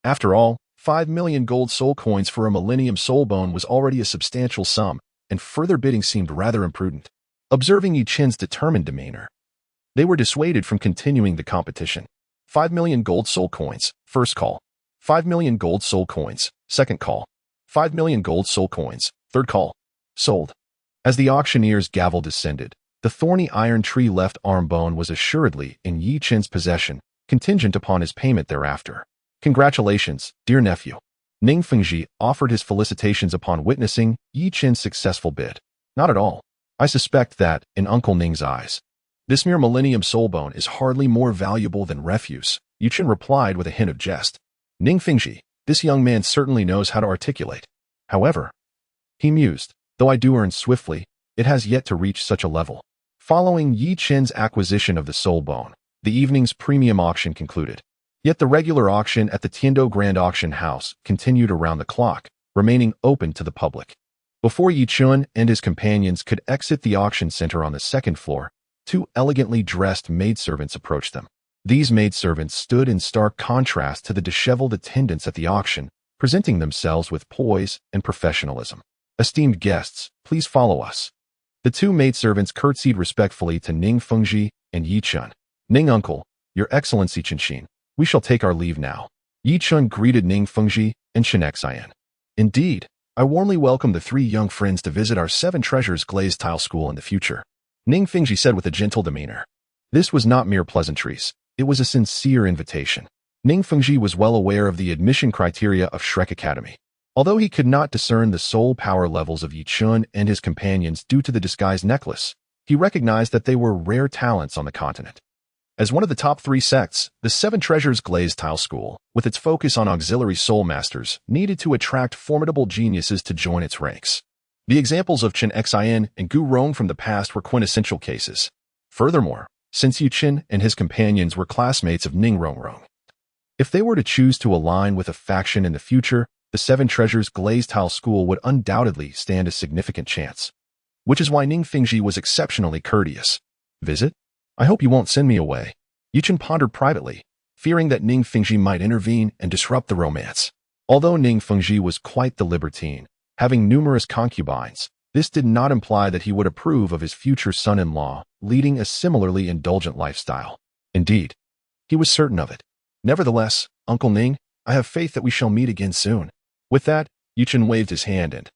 After all, 5 million gold soul coins for a Millennium Soul Bone was already a substantial sum, and further bidding seemed rather imprudent. Observing Yi Chun's determined demeanor, they were dissuaded from continuing the competition. 5 million gold soul coins, first call. 5 million gold soul coins, second call. 5 million gold soul coins, third call. Sold. As the auctioneer's gavel descended, the thorny iron tree left arm bone was assuredly in Yi Chun's possession, contingent upon his payment thereafter. Congratulations, dear nephew. Ning Fengji offered his felicitations upon witnessing Yi Chun's successful bid. Not at all. I suspect that, in Uncle Ning's eyes, this mere Millennium Soul Bone is hardly more valuable than refuse, Yi Chun replied with a hint of jest. Ning Fengji, this young man certainly knows how to articulate. However, he mused, though I do earn swiftly, it has yet to reach such a level. Following Yi Chun's acquisition of the soul bone, the evening's premium auction concluded. Yet the regular auction at the Tiando Grand Auction House continued around the clock, remaining open to the public. Before Yi Chun and his companions could exit the auction center on the second floor, 2 elegantly dressed maidservants approached them. These maidservants stood in stark contrast to the disheveled attendants at the auction, presenting themselves with poise and professionalism. Esteemed guests, please follow us. The 2 maidservants curtsied respectfully to Ning Fengji and Yi Chun. Ning Uncle, Your Excellency Qinshin, we shall take our leave now. Yi Chun greeted Ning Fengji and Shrek Academy. Indeed, I warmly welcome the 3 young friends to visit our 7 treasures glazed tile school in the future. Ning Fengji said with a gentle demeanor. This was not mere pleasantries, it was a sincere invitation. Ning Fengji was well aware of the admission criteria of Shrek Academy. Although he could not discern the soul power levels of Yi Chun and his companions due to the disguised necklace, he recognized that they were rare talents on the continent. As one of the top 3 sects, the 7 Treasures Glazed Tile School, with its focus on auxiliary soul masters, needed to attract formidable geniuses to join its ranks. The examples of Chen Xian and Gu Rong from the past were quintessential cases. Furthermore, since Yi Chun and his companions were classmates of Ning Rongrong, if they were to choose to align with a faction in the future, the 7 Treasures Glazed Tile School would undoubtedly stand a significant chance. Which is why Ning Fengji was exceptionally courteous. Visit? I hope you won't send me away. Yi Chun pondered privately, fearing that Ning Fengji might intervene and disrupt the romance. Although Ning Fengji was quite the libertine, having numerous concubines, This did not imply that he would approve of his future son-in-law leading a similarly indulgent lifestyle. Indeed, he was certain of it. Nevertheless, Uncle Ning, I have faith that we shall meet again soon. With that, Yuchen waved his hand and,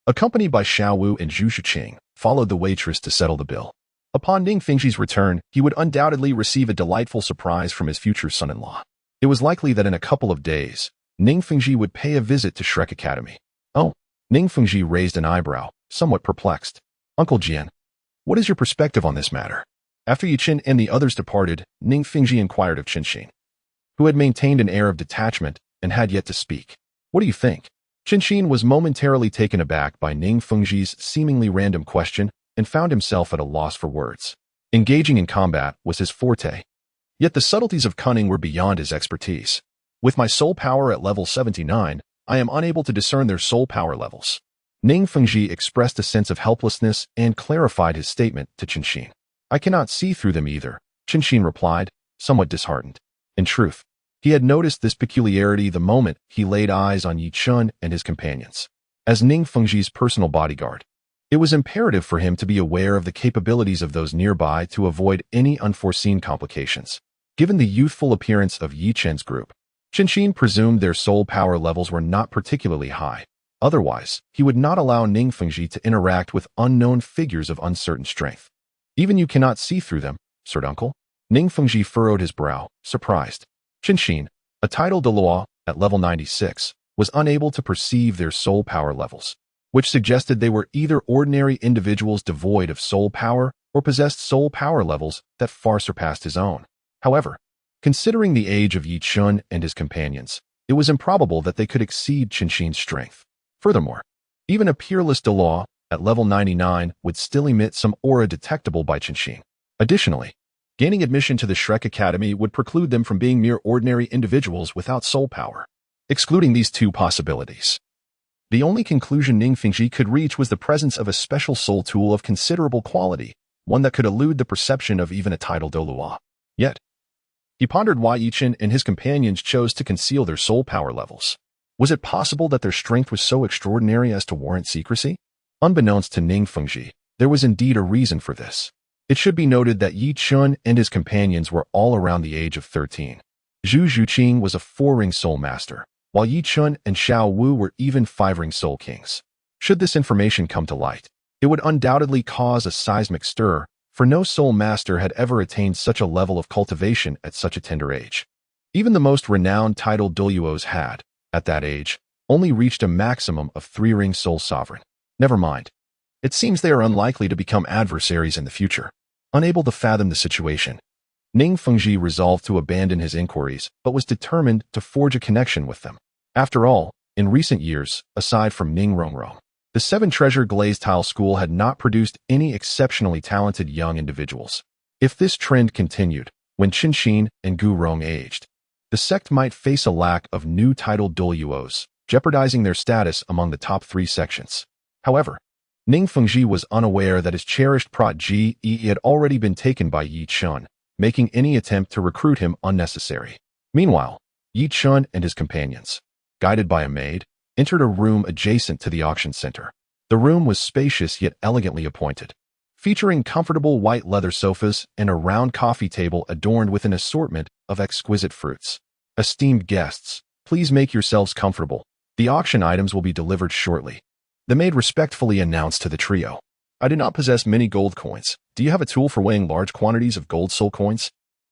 accompanied by Xiao Wu and Zhu Shiqing, followed the waitress to settle the bill. Upon Ning Fengxi's return, he would undoubtedly receive a delightful surprise from his future son-in-law. It was likely that in a couple of days, Ning Fengxi would pay a visit to Shrek Academy. Oh, Ning Fengxi raised an eyebrow, somewhat perplexed. Uncle Jian, what is your perspective on this matter? After Yichen and the others departed, Ning Fengxi inquired of Qinxin, who had maintained an air of detachment and had yet to speak. What do you think? Qinxin was momentarily taken aback by Ning Fengxi's seemingly random question and found himself at a loss for words. Engaging in combat was his forte, yet the subtleties of cunning were beyond his expertise. With my soul power at level 79, I am unable to discern their soul power levels. Ning Fengxi expressed a sense of helplessness and clarified his statement to Qinxin. I cannot see through them either, Qinxin replied, somewhat disheartened. In truth, he had noticed this peculiarity the moment he laid eyes on Yi Chun and his companions. As Ning Fengxi's personal bodyguard, it was imperative for him to be aware of the capabilities of those nearby to avoid any unforeseen complications. Given the youthful appearance of Yi Chen's group, Qinxin presumed their soul power levels were not particularly high. Otherwise, he would not allow Ning Fengxi to interact with unknown figures of uncertain strength. Even you cannot see through them, Sir Uncle? Ning Fengxi furrowed his brow, surprised. Qinxin, a title Douluo at level 96, was unable to perceive their soul power levels, which suggested they were either ordinary individuals devoid of soul power or possessed soul power levels that far surpassed his own. However, considering the age of Yi Chun and his companions, it was improbable that they could exceed Qinxin's strength. Furthermore, even a peerless Douluo at level 99 would still emit some aura detectable by Qinxin. Additionally, gaining admission to the Shrek Academy would preclude them from being mere ordinary individuals without soul power. Excluding these two possibilities, the only conclusion Ning Fengxi could reach was the presence of a special soul tool of considerable quality, one that could elude the perception of even a title Douluo. Yet, he pondered why Yichen and his companions chose to conceal their soul power levels. Was it possible that their strength was so extraordinary as to warrant secrecy? Unbeknownst to Ning Fengxi, there was indeed a reason for this. It should be noted that Yi Chun and his companions were all around the age of 13. Zhu Zhuqing was a 4-ring soul master, while Yi Chun and Xiao Wu were even 5-ring soul kings. Should this information come to light, it would undoubtedly cause a seismic stir, for no soul master had ever attained such a level of cultivation at such a tender age. Even the most renowned titled Douluos had, at that age, only reached a maximum of 3-ring soul sovereign. Never mind. It seems they are unlikely to become adversaries in the future. Unable to fathom the situation, Ning Fengxi resolved to abandon his inquiries but was determined to forge a connection with them. After all, in recent years, aside from Ning Rongrong, the Seven Treasure Glazed Tile School had not produced any exceptionally talented young individuals. If this trend continued, when Qinxin and Gu Rong aged, the sect might face a lack of new titled Douluos, jeopardizing their status among the top 3 sections. However, Ning Fengxi was unaware that his cherished protege had already been taken by Yi Chun, making any attempt to recruit him unnecessary. Meanwhile, Yi Chun and his companions, guided by a maid, entered a room adjacent to the auction center. The room was spacious yet elegantly appointed, featuring comfortable white leather sofas and a round coffee table adorned with an assortment of exquisite fruits. Esteemed guests, please make yourselves comfortable. The auction items will be delivered shortly. The maid respectfully announced to the trio. I do not possess many gold coins. Do you have a tool for weighing large quantities of gold soul coins?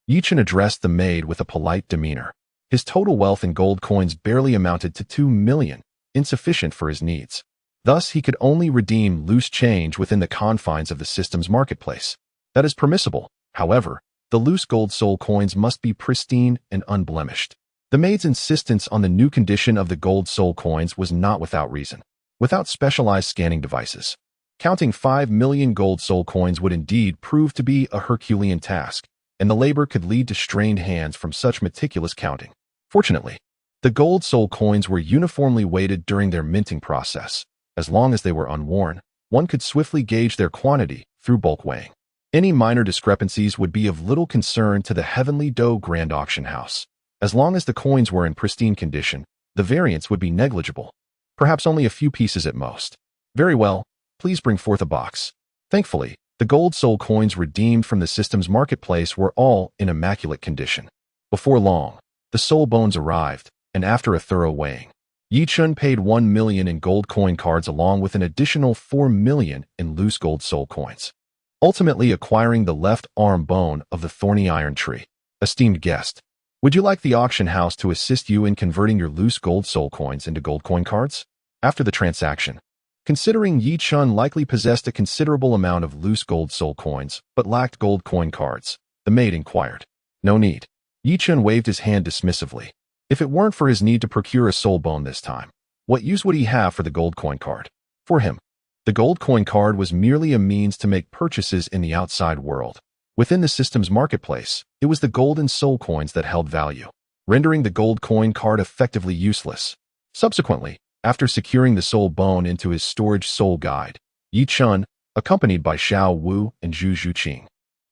Yichen addressed the maid with a polite demeanor. His total wealth in gold coins barely amounted to 2 million, insufficient for his needs. Thus, he could only redeem loose change within the confines of the system's marketplace. That is permissible. However, the loose gold soul coins must be pristine and unblemished. The maid's insistence on the new condition of the gold soul coins was not without reason. Without specialized scanning devices, counting 5 million gold soul coins would indeed prove to be a Herculean task, and the labor could lead to strained hands from such meticulous counting. Fortunately, the gold soul coins were uniformly weighted during their minting process. As long as they were unworn, one could swiftly gauge their quantity through bulk weighing. Any minor discrepancies would be of little concern to the Heavenly Dough Grand Auction House. As long as the coins were in pristine condition, the variance would be negligible. Perhaps only a few pieces at most. Very well, Please bring forth a box. Thankfully, the gold soul coins redeemed from the system's marketplace were all in immaculate condition. Before long, the soul bones arrived, and after a thorough weighing, Yi Chun paid 1 million in gold coin cards along with an additional 4 million in loose gold soul coins, ultimately acquiring the left arm bone of the thorny iron tree. Esteemed guest, would you like the auction house to assist you in converting your loose gold soul coins into gold coin cards? After the transaction, considering Yi Chun likely possessed a considerable amount of loose gold soul coins but lacked gold coin cards, the maid inquired. No need. Yi Chun waved his hand dismissively. If it weren't for his need to procure a soul bone this time, what use would he have for the gold coin card? For him, the gold coin card was merely a means to make purchases in the outside world. Within the system's marketplace, it was the golden soul coins that held value, rendering the gold coin card effectively useless. Subsequently, after securing the soul bone into his storage soul guide, Yi Chun, accompanied by Xiao Wu and Zhu Zhuqing,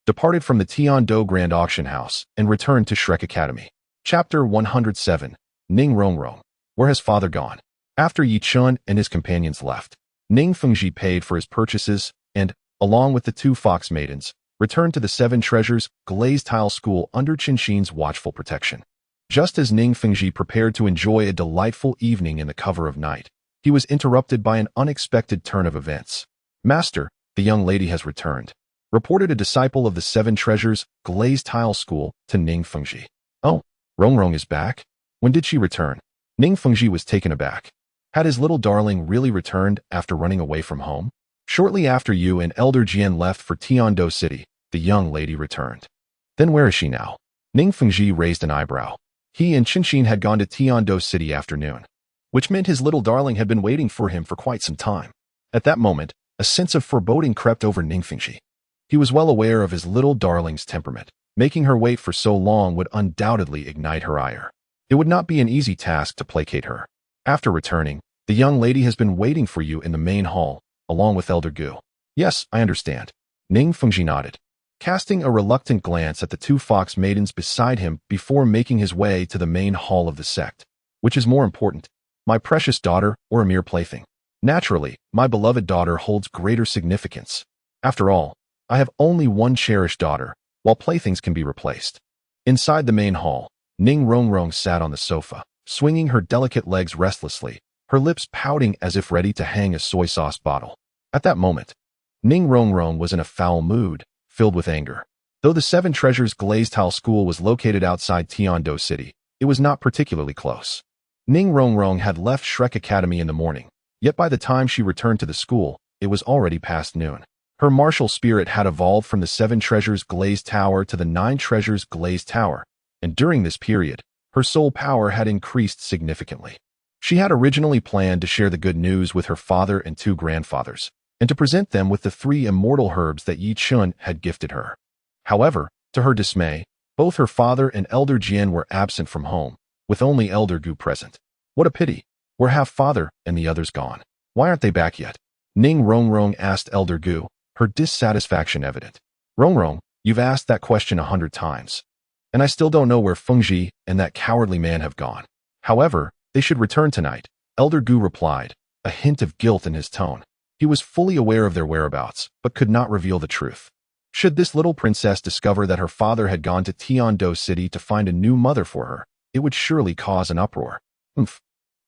departed from the Tiando Grand Auction House and returned to Shrek Academy. Chapter 107, Ning Rongrong. Where has father gone? After Yi Chun and his companions left, Ning Fengji paid for his purchases and, along with the 2 fox maidens, returned to the 7 Treasures glazed tile school under Qinxin's watchful protection. Just as Ning Fengji prepared to enjoy a delightful evening in the cover of night, he was interrupted by an unexpected turn of events. Master, the young lady has returned, reported a disciple of the 7 Treasures glazed tile school to Ning Fengji. Oh, Rongrong is back? When did she return? Ning Fengji was taken aback. Had his little darling really returned after running away from home? Shortly after you and Elder Jian left for Tiando City, the young lady returned. Then where is she now? Ning Fengji raised an eyebrow. He and Qinxin had gone to Tiando City afternoon, which meant his little darling had been waiting for him for quite some time. At that moment, a sense of foreboding crept over Ning Fengji. He was well aware of his little darling's temperament. Making her wait for so long would undoubtedly ignite her ire. It would not be an easy task to placate her. After returning, the young lady has been waiting for you in the main hall, along with Elder Gu. Yes, I understand. Ning Fengji nodded, casting a reluctant glance at the 2 fox maidens beside him before making his way to the main hall of the sect. Which is more important, my precious daughter or a mere plaything? Naturally, my beloved daughter holds greater significance. After all, I have only one cherished daughter, while playthings can be replaced. Inside the main hall, Ning Rongrong sat on the sofa, swinging her delicate legs restlessly, her lips pouting as if ready to hang a soy sauce bottle. At that moment, Ning Rongrong was in a foul mood, filled with anger. Though the 7 Treasures glazed tile school was located outside Tiando City, it was not particularly close. Ning Rongrong had left Shrek Academy in the morning, yet by the time she returned to the school, it was already past noon. Her martial spirit had evolved from the 7 Treasures glazed tower to the 9 Treasures glazed tower, and during this period, her soul power had increased significantly. She had originally planned to share the good news with her father and 2 grandfathers, and to present them with the 3 immortal herbs that Yi Chun had gifted her. However, to her dismay, both her father and Elder Jian were absent from home, with only Elder Gu present. What a pity! Where have father and the others gone? Why aren't they back yet? Ning Rongrong asked Elder Gu, her dissatisfaction evident. Rongrong, you've asked that question 100 times, and I still don't know where Fengji and that cowardly man have gone. However, they should return tonight, Elder Gu replied, a hint of guilt in his tone. He was fully aware of their whereabouts, but could not reveal the truth. Should this little princess discover that her father had gone to Tiando City to find a new mother for her, it would surely cause an uproar.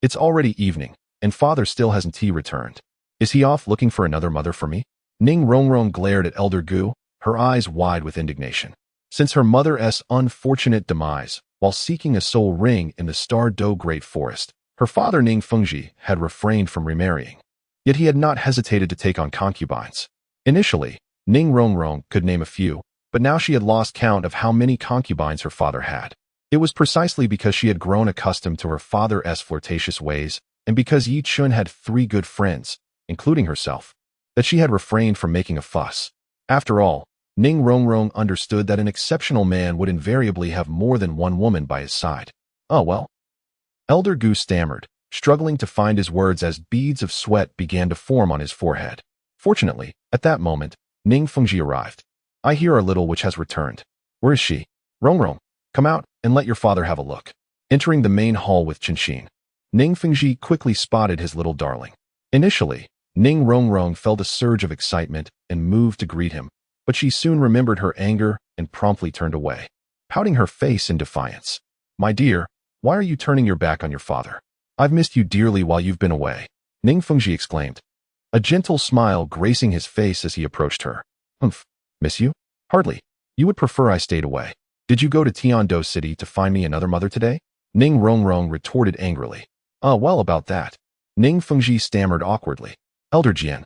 It's already evening, and father still hasn't returned. Is he off looking for another mother for me? Ning Rongrong glared at Elder Gu, her eyes wide with indignation. Since her mother's unfortunate demise, while seeking a soul ring in the Stardo Great Forest, her father Ning Fengji had refrained from remarrying. Yet he had not hesitated to take on concubines. Initially, Ning Rongrong could name a few, but now she had lost count of how many concubines her father had. It was precisely because she had grown accustomed to her father's flirtatious ways, and because Yi Chun had 3 good friends, including herself, that she had refrained from making a fuss. After all, Ning Rongrong understood that an exceptional man would invariably have more than one woman by his side. Oh well. Elder Gu stammered, struggling to find his words as beads of sweat began to form on his forehead. Fortunately, at that moment, Ning Fengji arrived. I hear our little witch has returned. Where is she? Rongrong, come out and let your father have a look. Entering the main hall with Qinxin, Ning Fengji quickly spotted his little darling. Initially, Ning Rongrong felt a surge of excitement and moved to greet him, but she soon remembered her anger and promptly turned away, pouting her face in defiance. "My dear, why are you turning your back on your father? I've missed you dearly while you've been away," Ning Fengji exclaimed, a gentle smile gracing his face as he approached her. "Humph, miss you? Hardly. You would prefer I stayed away. Did you go to Tiando City to find me another mother today?" Ning Rongrong retorted angrily. Well about that," Ning Fengji stammered awkwardly. "Elder Jian,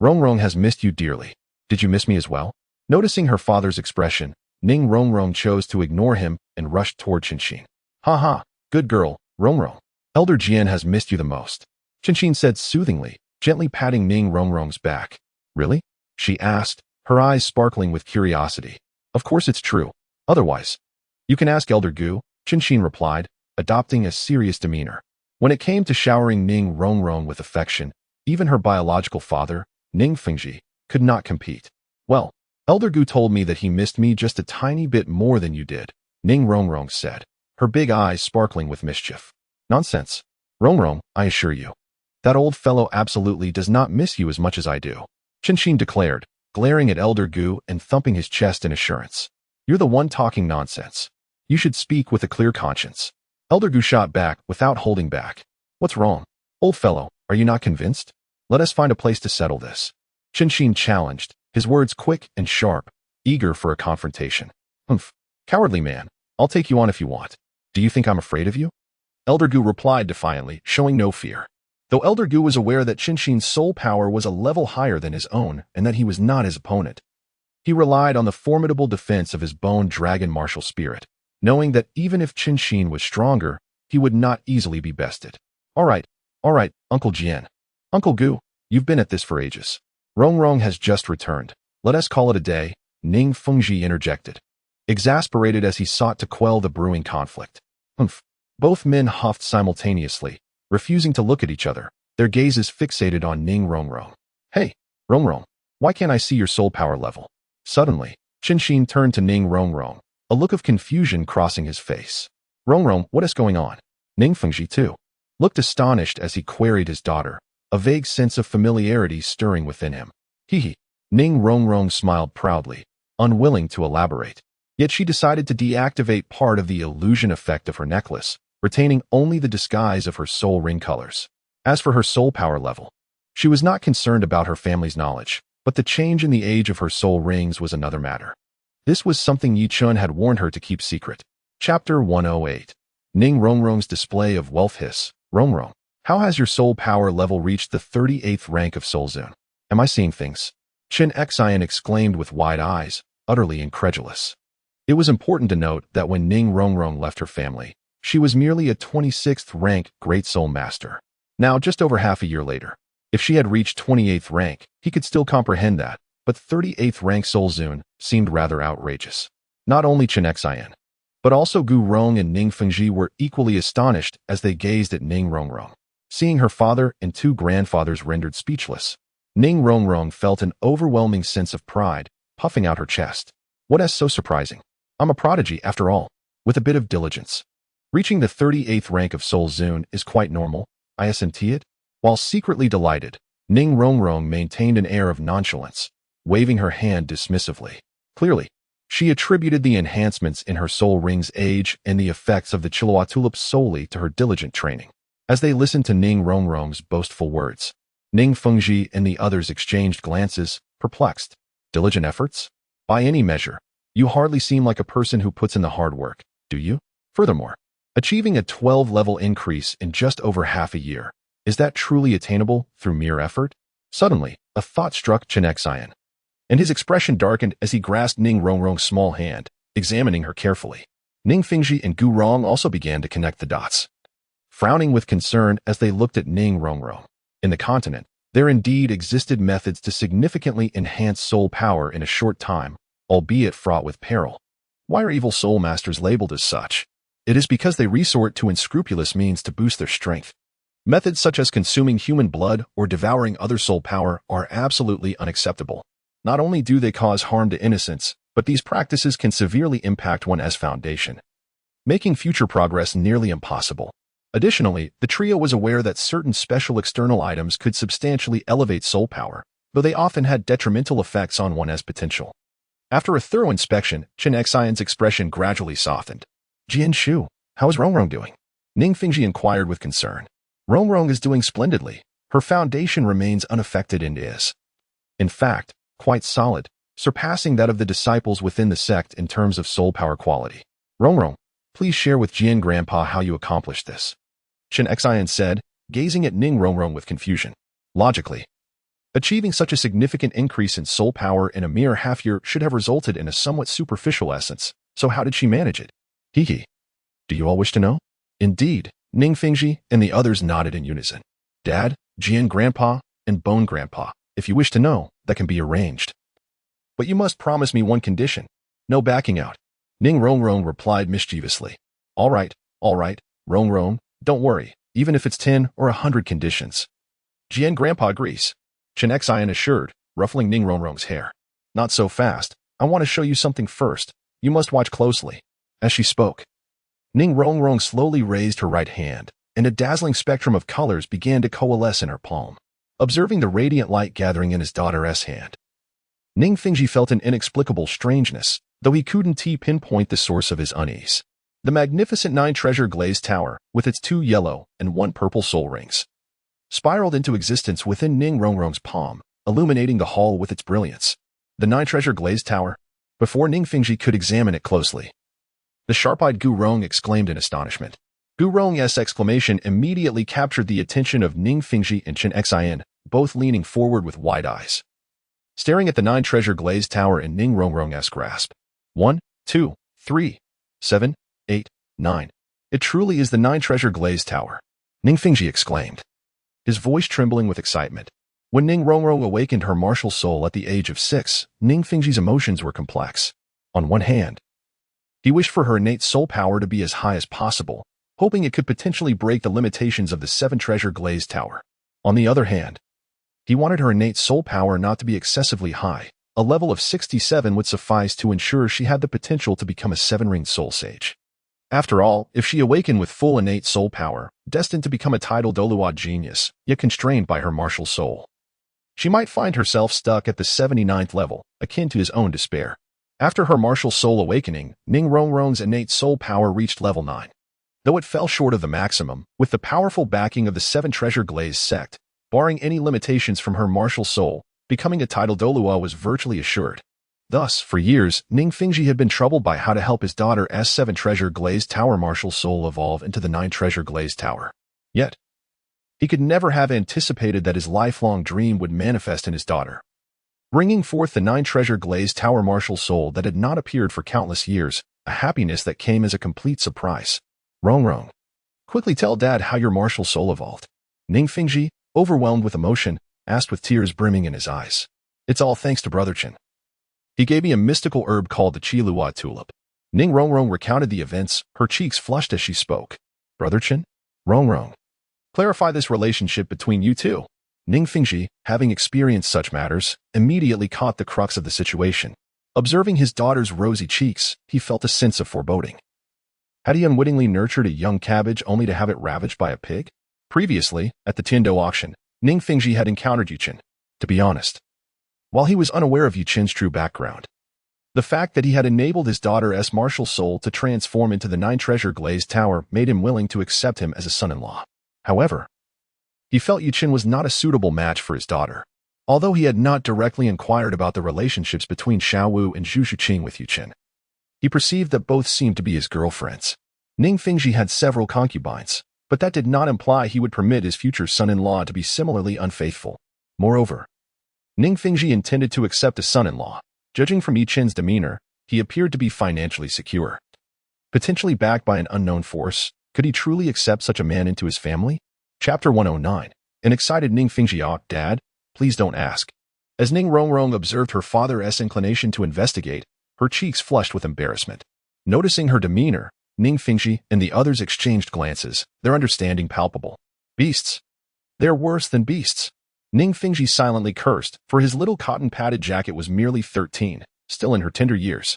Rongrong has missed you dearly. Did you miss me as well?" Noticing her father's expression, Ning Rongrong chose to ignore him and rushed toward Qinshin. "Ha, good girl, Rongrong. Elder Jian has missed you the most," Qinshin said soothingly, gently patting Ning Rongrong's back. "Really?" she asked, her eyes sparkling with curiosity. "Of course it's true. Otherwise, you can ask Elder Gu," Qinshin replied, adopting a serious demeanor. When it came to showering Ning Rongrong with affection, even her biological father, Ning Fengji, could not compete. "Well, Elder Gu told me that he missed me just a tiny bit more than you did," Ning Rongrong said, her big eyes sparkling with mischief. "Nonsense. Rongrong, I assure you. That old fellow absolutely does not miss you as much as I do," Qinshin declared, glaring at Elder Gu and thumping his chest in assurance. "You're the one talking nonsense. You should speak with a clear conscience." Elder Gu shot back without holding back. "What's wrong? Old fellow, are you not convinced? Let us find a place to settle this," Qinshin challenged, his words quick and sharp, eager for a confrontation. "Humph, cowardly man, I'll take you on if you want. Do you think I'm afraid of you?" Elder Gu replied defiantly, showing no fear. Though Elder Gu was aware that Qinshin's soul power was a level higher than his own and that he was not his opponent, he relied on the formidable defense of his bone dragon martial spirit, knowing that even if Qinshin was stronger, he would not easily be bested. All right, Uncle Jian. Uncle Gu, you've been at this for ages. Rongrong has just returned. Let us call it a day," Ning Fengji interjected, exasperated as he sought to quell the brewing conflict. "Humph." Both men huffed simultaneously, refusing to look at each other, their gazes fixated on Ning Rongrong. "Hey, Rongrong, why can't I see your soul power level?" Suddenly, Qinshin turned to Ning Rongrong, a look of confusion crossing his face. "Rongrong, what is going on?" Ning Fengji, too, looked astonished as he queried his daughter, a vague sense of familiarity stirring within him. Hee. Ning Rongrong smiled proudly, unwilling to elaborate. Yet she decided to deactivate part of the illusion effect of her necklace, retaining only the disguise of her soul ring colors. As for her soul power level, she was not concerned about her family's knowledge, but the change in the age of her soul rings was another matter. This was something Yi Chun had warned her to keep secret. Chapter 108. Ning Rongrong's display of wealth. Hiss. "Rongrong, how has your soul power level reached the 38th rank of Soul Zone? Am I seeing things?" Chen Xian exclaimed with wide eyes, utterly incredulous. It was important to note that when Ning Rongrong left her family, she was merely a 26th rank Great Soul Master. Now, just over half a year later, if she had reached 28th rank, he could still comprehend that, but 38th rank Soul Zune seemed rather outrageous. Not only Chen Xian, but also Gu Rong and Ning Fengji were equally astonished as they gazed at Ning Rongrong. Seeing her father and two grandfathers rendered speechless, Ning Rongrong felt an overwhelming sense of pride, puffing out her chest. "What is so surprising? I'm a prodigy after all, with a bit of diligence. Reaching the 38th rank of Soul Zune is quite normal, I assent it." While secretly delighted, Ning Rongrong maintained an air of nonchalance, waving her hand dismissively. Clearly, she attributed the enhancements in her soul ring's age and the effects of the Chihuahua tulip solely to her diligent training. As they listened to Ning Rongrong's boastful words, Ning Fengji and the others exchanged glances, perplexed. "Diligent efforts? By any measure, you hardly seem like a person who puts in the hard work, do you? Furthermore, achieving a 12-level increase in just over half a year, is that truly attainable through mere effort?" Suddenly, a thought struck Chen Xian, and his expression darkened as he grasped Ning Rongrong's small hand, examining her carefully. Ning Fengji and Gu Rong also began to connect the dots, frowning with concern as they looked at Ning Rongrong. In the continent, there indeed existed methods to significantly enhance soul power in a short time, albeit fraught with peril. Why are evil soul masters labeled as such? It is because they resort to unscrupulous means to boost their strength. Methods such as consuming human blood or devouring other soul power are absolutely unacceptable. Not only do they cause harm to innocents, but these practices can severely impact one's foundation, making future progress nearly impossible. Additionally, the trio was aware that certain special external items could substantially elevate soul power, though they often had detrimental effects on one's potential. After a thorough inspection, Chen Xian's expression gradually softened. Jian Shu, how is Rongrong doing? Ning Fingji inquired with concern. Rongrong is doing splendidly. Her foundation remains unaffected and is, in fact, quite solid, surpassing that of the disciples within the sect in terms of soul power quality. Rongrong, please share with Jian Grandpa how you accomplished this. Chen Xian said, gazing at Ning Rongrong with confusion. Logically, achieving such a significant increase in soul power in a mere half year should have resulted in a somewhat superficial essence, so how did she manage it? Hee. Do you all wish to know? Indeed, Ning Fingji and the others nodded in unison. Dad, Jian Grandpa, and Bone Grandpa, if you wish to know, that can be arranged. But you must promise me one condition. No backing out. Ning Rongrong replied mischievously. All right, Rongrong, don't worry, even if it's 10 or 100 conditions. Jian Grandpa agrees. Chen Xian assured, ruffling Ning Rongrong's hair. Not so fast. I want to show you something first. You must watch closely. As she spoke, Ning Rongrong slowly raised her right hand, and a dazzling spectrum of colors began to coalesce in her palm. Observing the radiant light gathering in his daughter's hand, Ning Fingji felt an inexplicable strangeness, though he couldn't pinpoint the source of his unease. The magnificent 9-treasure glazed tower, with its 2 yellow and 1 purple soul rings, spiraled into existence within Ning Rongrong's palm, illuminating the hall with its brilliance. The 9-treasure glazed tower. Before Ning Fingji could examine it closely, the sharp-eyed Gu Rong exclaimed in astonishment. Gu Rong's exclamation immediately captured the attention of Ning Fingji and Chen Xian, both leaning forward with wide eyes, staring at the 9-treasure glazed tower in Ning Rongrong's grasp. 1, 2, 3, 7, 8, 9. It truly is the 9-treasure glazed tower, Ning Fingji exclaimed, his voice trembling with excitement. When Ning Rongrong awakened her martial soul at the age of 6, Ning Fingji's emotions were complex. On one hand, he wished for her innate soul power to be as high as possible, hoping it could potentially break the limitations of the 7-treasure glazed tower. On the other hand, he wanted her innate soul power not to be excessively high. A level of 67 would suffice to ensure she had the potential to become a 7-ringed soul sage. After all, if she awakened with full innate soul power, destined to become a titled Douluo genius, yet constrained by her martial soul, she might find herself stuck at the 79th level, akin to his own despair. After her martial soul awakening, Ning Rongrong's innate soul power reached level 9. Though it fell short of the maximum, with the powerful backing of the 7-treasure glazed sect, barring any limitations from her martial soul, becoming a titled Douluo was virtually assured. Thus, for years, Ning Fingji had been troubled by how to help his daughter's 7-treasure glazed tower martial soul evolve into the 9-treasure glazed tower. Yet, he could never have anticipated that his lifelong dream would manifest in his daughter, bringing forth the 9-treasure glazed tower martial soul that had not appeared for countless years, a happiness that came as a complete surprise. Rongrong, quickly tell Dad how your martial soul evolved. Ning Fingji, overwhelmed with emotion, asked with tears brimming in his eyes. It's all thanks to Brother Chen. He gave me a mystical herb called the Qilua tulip. Ning Rongrong recounted the events, her cheeks flushed as she spoke. Brother Chen? Rongrong, clarify this relationship between you two. Ning Fingji, having experienced such matters, immediately caught the crux of the situation. Observing his daughter's rosy cheeks, he felt a sense of foreboding. Had he unwittingly nurtured a young cabbage only to have it ravaged by a pig? Previously, at the Tiando auction, Ning Fingji had encountered Yuchen. To be honest, while he was unaware of Yuchen's true background, the fact that he had enabled his daughter's martial soul to transform into the 9-treasure glazed tower made him willing to accept him as a son-in-law. However, he felt Yuchen was not a suitable match for his daughter. Although he had not directly inquired about the relationships between Xiao and Zhu Shuqing with Yuchen, he perceived that both seemed to be his girlfriends. Ning Fingji had several concubines, but that did not imply he would permit his future son-in-law to be similarly unfaithful. Moreover, Ning Fingji intended to accept a son-in-law. Judging from Yuchen's demeanor, he appeared to be financially secure. Potentially backed by an unknown force, could he truly accept such a man into his family? Chapter 109. An excited Ning Fingji, Dad, please don't ask. As Ning Rongrong observed her father's inclination to investigate, her cheeks flushed with embarrassment. Noticing her demeanor, Ning Fingji and the others exchanged glances, their understanding palpable. Beasts. They're worse than beasts. Ning Fingji silently cursed, for his little cotton-padded jacket was merely 13, still in her tender years.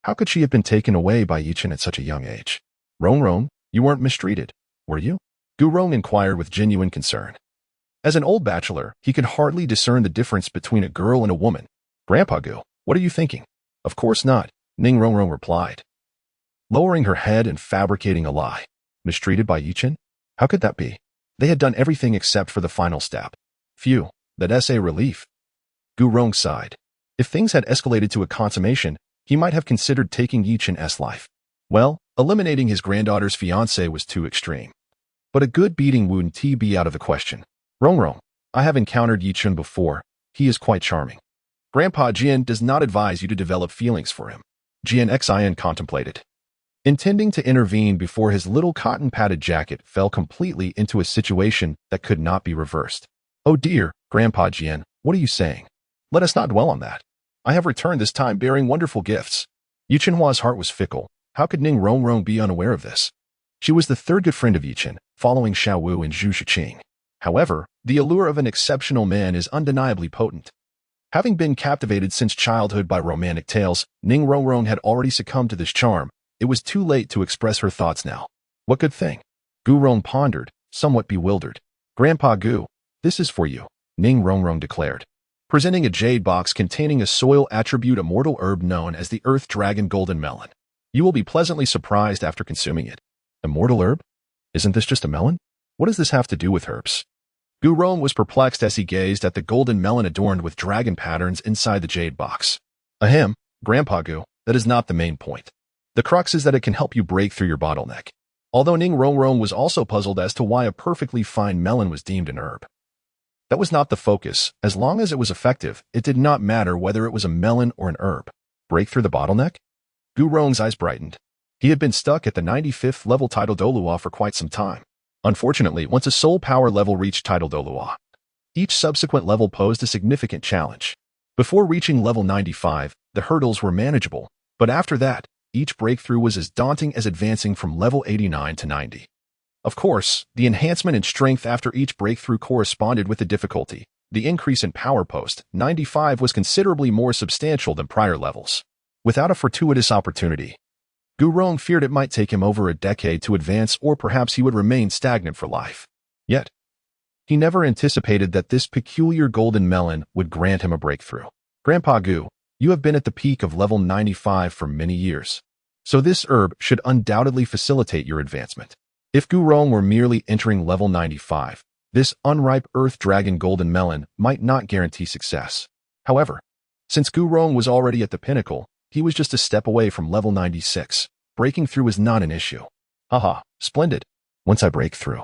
How could she have been taken away by Yuchen at such a young age? Rongrong, you weren't mistreated, were you? Gu Rong inquired with genuine concern. As an old bachelor, he could hardly discern the difference between a girl and a woman. Grandpa Gu, what are you thinking? Of course not, Ning Rongrong replied, lowering her head and fabricating a lie. Mistreated by Yichen? How could that be? They had done everything except for the final step. Phew, that's a relief. Gu Rong sighed. If things had escalated to a consummation, he might have considered taking Yichen's life. Well, eliminating his granddaughter's fiancé was too extreme. But a good beating wouldn't be out of the question. Rongrong, I have encountered Yichen before. He is quite charming. Grandpa Jian does not advise you to develop feelings for him. Jian Xin contemplated, intending to intervene before his little cotton-padded jacket fell completely into a situation that could not be reversed. Oh dear, Grandpa Jian, what are you saying? Let us not dwell on that. I have returned this time bearing wonderful gifts. Yichen Hua's heart was fickle. How could Ning Rongrong be unaware of this? She was the third good friend of Yichen, following Xiao Wu and Zhu Shiqing. However, the allure of an exceptional man is undeniably potent. Having been captivated since childhood by romantic tales, Ning Rongrong had already succumbed to this charm. It was too late to express her thoughts now. What good thing? Gu Rong pondered, somewhat bewildered. Grandpa Gu, this is for you, Ning Rongrong declared, presenting a jade box containing a soil attribute immortal herb known as the Earth Dragon Golden Melon. You will be pleasantly surprised after consuming it. Immortal herb? Isn't this just a melon? What does this have to do with herbs? Gu Rong was perplexed as he gazed at the golden melon adorned with dragon patterns inside the jade box. Ahem, Grandpa Gu, that is not the main point. The crux is that it can help you break through your bottleneck. Although Ning Rongrong was also puzzled as to why a perfectly fine melon was deemed an herb. That was not the focus. As long as it was effective, it did not matter whether it was a melon or an herb. Break through the bottleneck? Gu Rong's eyes brightened. He had been stuck at the 95th level title Douluo for quite some time. Unfortunately, once a soul power level reached title Douluo, each subsequent level posed a significant challenge. Before reaching level 95, the hurdles were manageable, but after that, each breakthrough was as daunting as advancing from level 89 to 90. Of course, the enhancement in strength after each breakthrough corresponded with the difficulty. The increase in power post, 95, was considerably more substantial than prior levels. Without a fortuitous opportunity, Gu Rong feared it might take him over a decade to advance, or perhaps he would remain stagnant for life. Yet, he never anticipated that this peculiar golden melon would grant him a breakthrough. Grandpa Gu, you have been at the peak of level 95 for many years, so this herb should undoubtedly facilitate your advancement. If Gu Rong were merely entering level 95, this unripe Earth Dragon Golden Melon might not guarantee success. However, since Gu Rong was already at the pinnacle, he was just a step away from level 96. Breaking through was not an issue. Haha, splendid. Once I break through,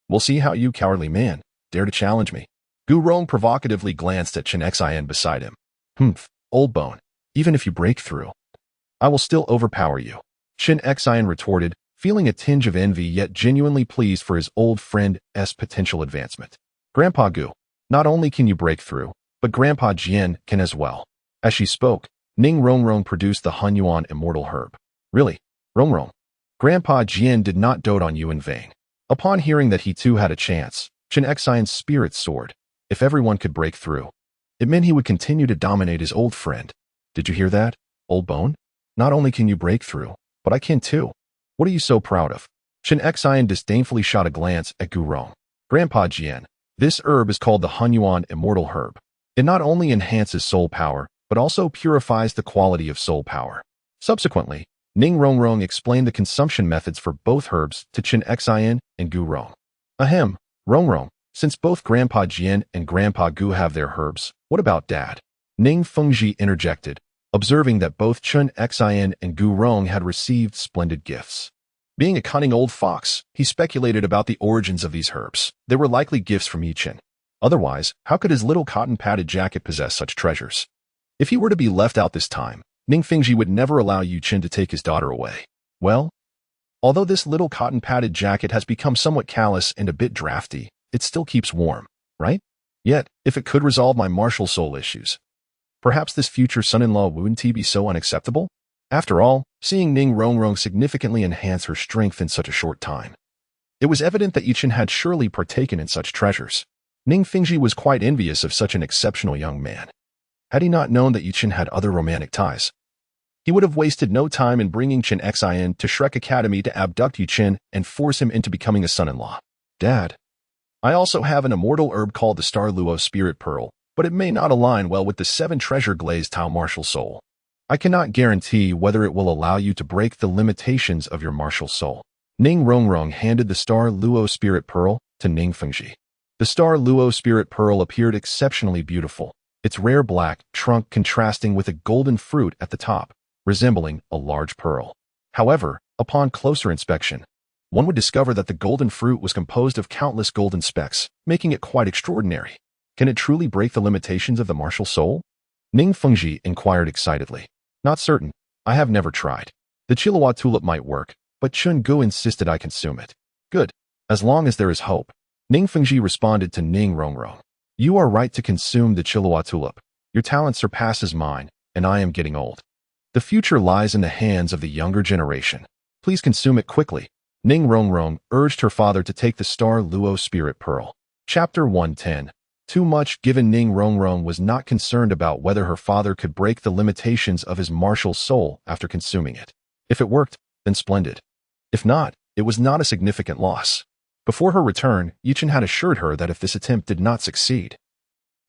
we'll see how you, cowardly man, dare to challenge me. Gu Rong provocatively glanced at Chen Xin beside him. Humph, old bone. Even if you break through, I will still overpower you. Chen Xin retorted, feeling a tinge of envy yet genuinely pleased for his old friend's potential advancement. Grandpa Gu, not only can you break through, but Grandpa Jian can as well. As she spoke, Ning Rongrong produced the Hunyuan Immortal Herb. Really, Rongrong? Grandpa Jian did not dote on you in vain. Upon hearing that he too had a chance, Chen Xion's spirits soared. If everyone could break through, it meant he would continue to dominate his old friend. Did you hear that, old bone? Not only can you break through, but I can too. What are you so proud of? Chen Xion disdainfully shot a glance at Gu Rong. Grandpa Jian, this herb is called the Hunyuan Immortal Herb. It not only enhances soul power, but also purifies the quality of soul power. Subsequently, Ning Rongrong explained the consumption methods for both herbs to Chen Xion and Gu Rong. Ahem, Rongrong, since both Grandpa Jian and Grandpa Gu have their herbs, what about Dad? Ning Fengji interjected, observing that both Chen Xion and Gu Rong had received splendid gifts. Being a cunning old fox, he speculated about the origins of these herbs. They were likely gifts from Yichen. Otherwise, how could his little cotton-padded jacket possess such treasures? If he were to be left out this time, Ning Fengji would never allow Yu Qin to take his daughter away. Well, although this little cotton-padded jacket has become somewhat callous and a bit drafty, it still keeps warm, right? Yet, if it could resolve my martial soul issues, perhaps this future son-in-law wouldn't be so unacceptable? After all, seeing Ning Rongrong significantly enhance her strength in such a short time, it was evident that Yichen had surely partaken in such treasures. Ning Fengji was quite envious of such an exceptional young man. Had he not known that Yichen had other romantic ties, he would have wasted no time in bringing Chen Xin to Shrek Academy to abduct Yichen and force him into becoming a son-in-law. Dad, I also have an immortal herb called the Starluo Spirit Pearl, but it may not align well with the 7 treasure glazed tile martial soul. I cannot guarantee whether it will allow you to break the limitations of your martial soul. Ning Rongrong handed the Starluo Spirit Pearl to Ning Fengji. The Starluo Spirit Pearl appeared exceptionally beautiful, its rare black trunk contrasting with a golden fruit at the top, resembling a large pearl. However, upon closer inspection, one would discover that the golden fruit was composed of countless golden specks, making it quite extraordinary. Can it truly break the limitations of the martial soul? Ning Fengji inquired excitedly. Not certain. I have never tried. The Chihuahua tulip might work, but Chun Gu insisted I consume it. Good. As long as there is hope. Ning Fengji responded to Ning Rongrong. You are right to consume the Chihuahua tulip. Your talent surpasses mine, and I am getting old. The future lies in the hands of the younger generation. Please consume it quickly. Ning Rongrong urged her father to take the Starluo Spirit Pearl. Chapter 110. Too much. Given Ning Rongrong was not concerned about whether her father could break the limitations of his martial soul after consuming it. If it worked, then splendid. If not, it was not a significant loss. Before her return, Yichen had assured her that if this attempt did not succeed,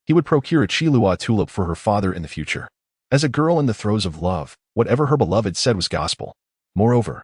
he would procure a Chihuahua tulip for her father in the future. As a girl in the throes of love, whatever her beloved said was gospel. Moreover,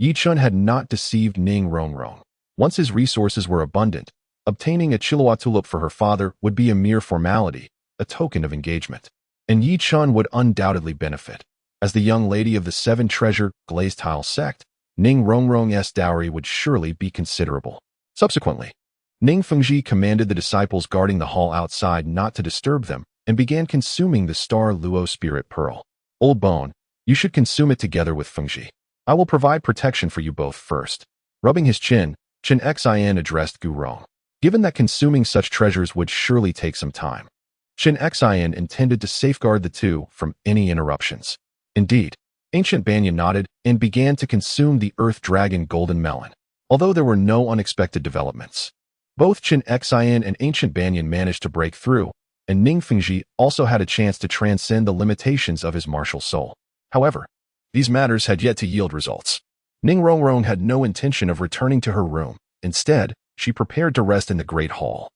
Yichen had not deceived Ning Rongrong. Once his resources were abundant, obtaining a Chihuahua tulip for her father would be a mere formality, a token of engagement. And Yichen would undoubtedly benefit. As the young lady of the 7 treasure glazed tile sect, Ning Rongrong's dowry would surely be considerable. Subsequently, Ning Fengji commanded the disciples guarding the hall outside not to disturb them and began consuming the Starluo Spirit Pearl. Old Bone, you should consume it together with Fengji. I will provide protection for you both first. Rubbing his chin, Chen Xian addressed Gu Rong. Given that consuming such treasures would surely take some time, Chen Xian intended to safeguard the two from any interruptions. Indeed, Ancient Banyan nodded and began to consume the Earth Dragon Golden Melon. Although there were no unexpected developments, both Chen Xian and Ancient Banyan managed to break through, and Ning Fengji also had a chance to transcend the limitations of his martial soul. However, these matters had yet to yield results. Ning Rongrong had no intention of returning to her room. Instead, she prepared to rest in the Great Hall,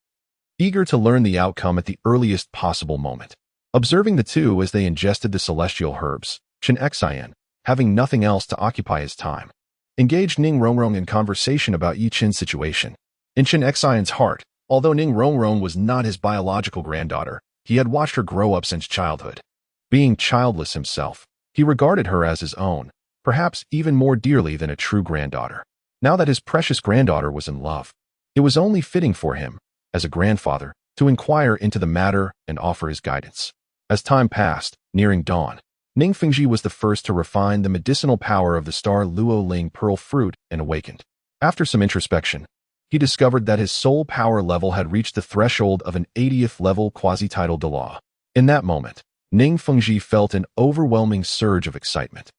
eager to learn the outcome at the earliest possible moment. Observing the two as they ingested the celestial herbs, Chen Xian, having nothing else to occupy his time, engaged Ning Rongrong in conversation about Yi Chen's situation. In Chen Xian's heart, although Ning Rongrong was not his biological granddaughter, he had watched her grow up since childhood. Being childless himself, he regarded her as his own, perhaps even more dearly than a true granddaughter. Now that his precious granddaughter was in love, it was only fitting for him, as a grandfather, to inquire into the matter and offer his guidance. As time passed, nearing dawn, Ning Fengji was the first to refine the medicinal power of the Starluo Ling Pearl fruit and awakened. After some introspection, he discovered that his soul power level had reached the threshold of an 80th level quasi-tidal Douluo. In that moment, Ning Fengji felt an overwhelming surge of excitement.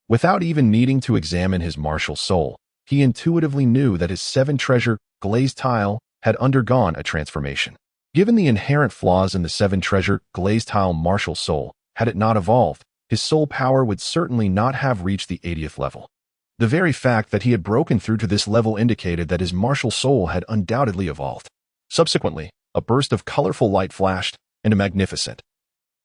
Without even needing to examine his martial soul, he intuitively knew that his 7 treasure glazed tile had undergone a transformation. Given the inherent flaws in the 7 treasure glazed tile martial soul, had it not evolved, his soul power would certainly not have reached the 80th level. The very fact that he had broken through to this level indicated that his martial soul had undoubtedly evolved. Subsequently, a burst of colorful light flashed, and a magnificent,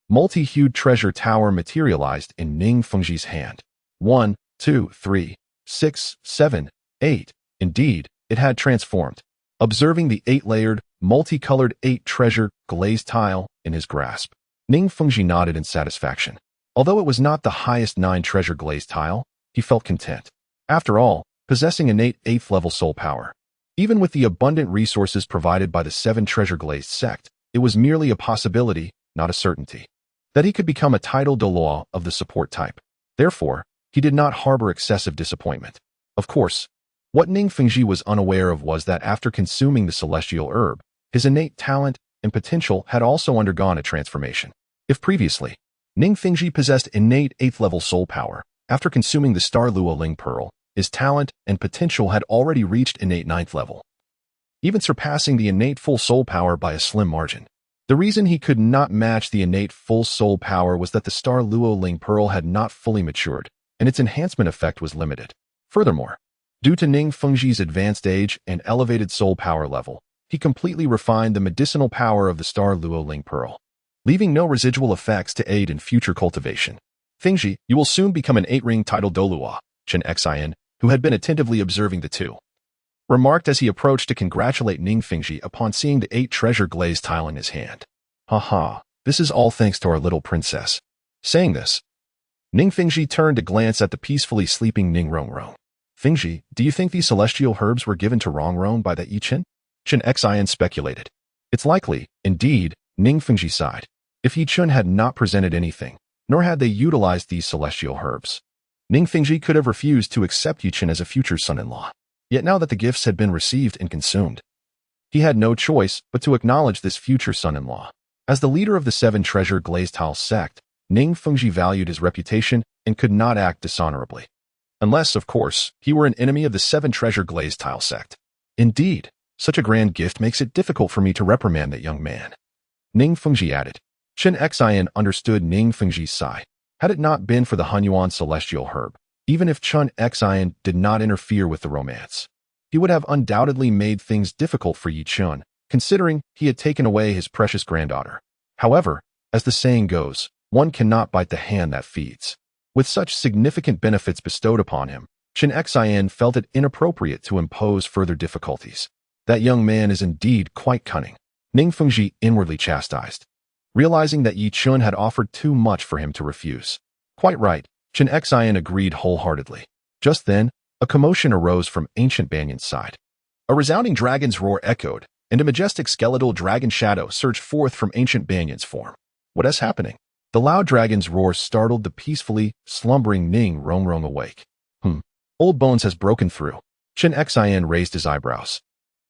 multi-hued treasure tower materialized in Ning Fengji's hand. 1, 2, 3, 6, 7, 8. Indeed, it had transformed. Observing the 8-layered, multicolored 8 treasure glazed tile in his grasp, Ning Fengji nodded in satisfaction. Although it was not the highest 9 treasure glazed tile, he felt content. After all, possessing innate 8th level soul power. Even with the abundant resources provided by the 7 treasure glazed sect, it was merely a possibility, not a certainty, that he could become a tidal Douluo of the support type. Therefore, he did not harbor excessive disappointment. Of course, what Ning Fengji was unaware of was that after consuming the celestial herb, his innate talent and potential had also undergone a transformation. If previously, Ning Fengji possessed innate 8th level soul power, after consuming the Starluo Ling Pearl, his talent and potential had already reached innate 9th level, even surpassing the innate full soul power by a slim margin. The reason he could not match the innate full soul power was that the Starluo Ling Pearl had not fully matured, and its enhancement effect was limited. Furthermore, Due to Ning Fengji's advanced age and elevated soul power level, he completely refined the medicinal power of the Star Luo Ling Pearl, leaving no residual effects to aid in future cultivation. Fengji, you will soon become an 8-ring title Douluo, Chen Xian, who had been attentively observing the two, remarked as he approached to congratulate Ning Fengji upon seeing the 8 treasure glazed tile in his hand. Haha, this is all thanks to our little princess. Saying this, Ning Fengji turned to glance at the peacefully sleeping Ning Rongrong. Fengji, do you think these celestial herbs were given to Rongrong by the Yichen? Chen Xian speculated. It's likely, indeed, Ning Fengji sighed. If Yichun had not presented anything, nor had they utilized these celestial herbs, Ning Fengji could have refused to accept Yichun as a future son-in-law. Yet now that the gifts had been received and consumed, he had no choice but to acknowledge this future son-in-law. As the leader of the 7 treasure glazed tile sect, Ning Fengji valued his reputation and could not act dishonorably. Unless, of course, he were an enemy of the 7 treasure glazed tile sect. Indeed, such a grand gift makes it difficult for me to reprimand that young man. Ning Fengji added. Chen Xian understood Ning Fengji's sigh. Had it not been for the Hunyuan celestial herb, even if Chen Xian did not interfere with the romance, he would have undoubtedly made things difficult for Yi Chun, considering he had taken away his precious granddaughter. However, as the saying goes, one cannot bite the hand that feeds. With such significant benefits bestowed upon him, Chen Xian felt it inappropriate to impose further difficulties. That young man is indeed quite cunning, Ning Fengji inwardly chastised, realizing that Yi Chun had offered too much for him to refuse. Quite right, Chen Xian agreed wholeheartedly. Just then, a commotion arose from Ancient Banyan's side. A resounding dragon's roar echoed, and a majestic skeletal dragon shadow surged forth from Ancient Banyan's form. What is happening? The loud dragon's roar startled the peacefully slumbering Ning Rongrong awake. Old Bones has broken through. Chen Xian raised his eyebrows,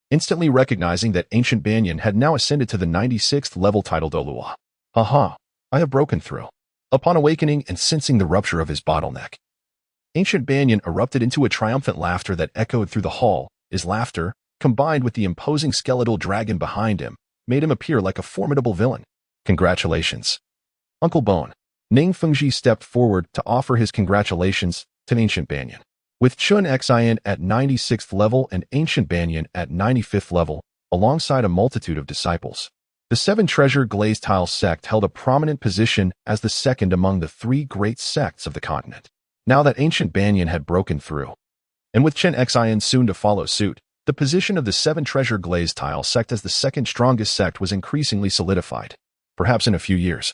instantly recognizing that Ancient Banyan had now ascended to the 96th level title Douluo. Haha, I have broken through. Upon awakening and sensing the rupture of his bottleneck, Ancient Banyan erupted into a triumphant laughter that echoed through the hall. His laughter, combined with the imposing skeletal dragon behind him, made him appear like a formidable villain. Congratulations, Uncle Bone. Ning Fengji stepped forward to offer his congratulations to Ancient Banyan. With Chen Xian at 96th level and Ancient Banyan at 95th level, alongside a multitude of disciples, the 7 treasure glazed tile sect held a prominent position as the second among the 3 great sects of the continent. Now that Ancient Banyan had broken through, and with Chen Xian soon to follow suit, the position of the 7 treasure glazed tile sect as the second strongest sect was increasingly solidified. Perhaps in a few years,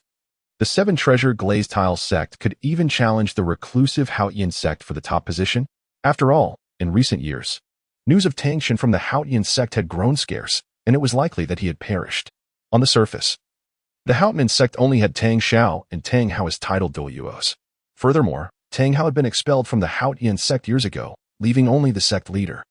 the 7 treasure glazed tile sect could even challenge the reclusive Haotian sect for the top position. After all, in recent years, news of Tang San from the Haotian sect had grown scarce, and it was likely that he had perished. On the surface, the Haotian sect only had Tang Xiao and Tang Hao as titled Douluos. Furthermore, Tang Hao had been expelled from the Haotian sect years ago, leaving only the sect leader,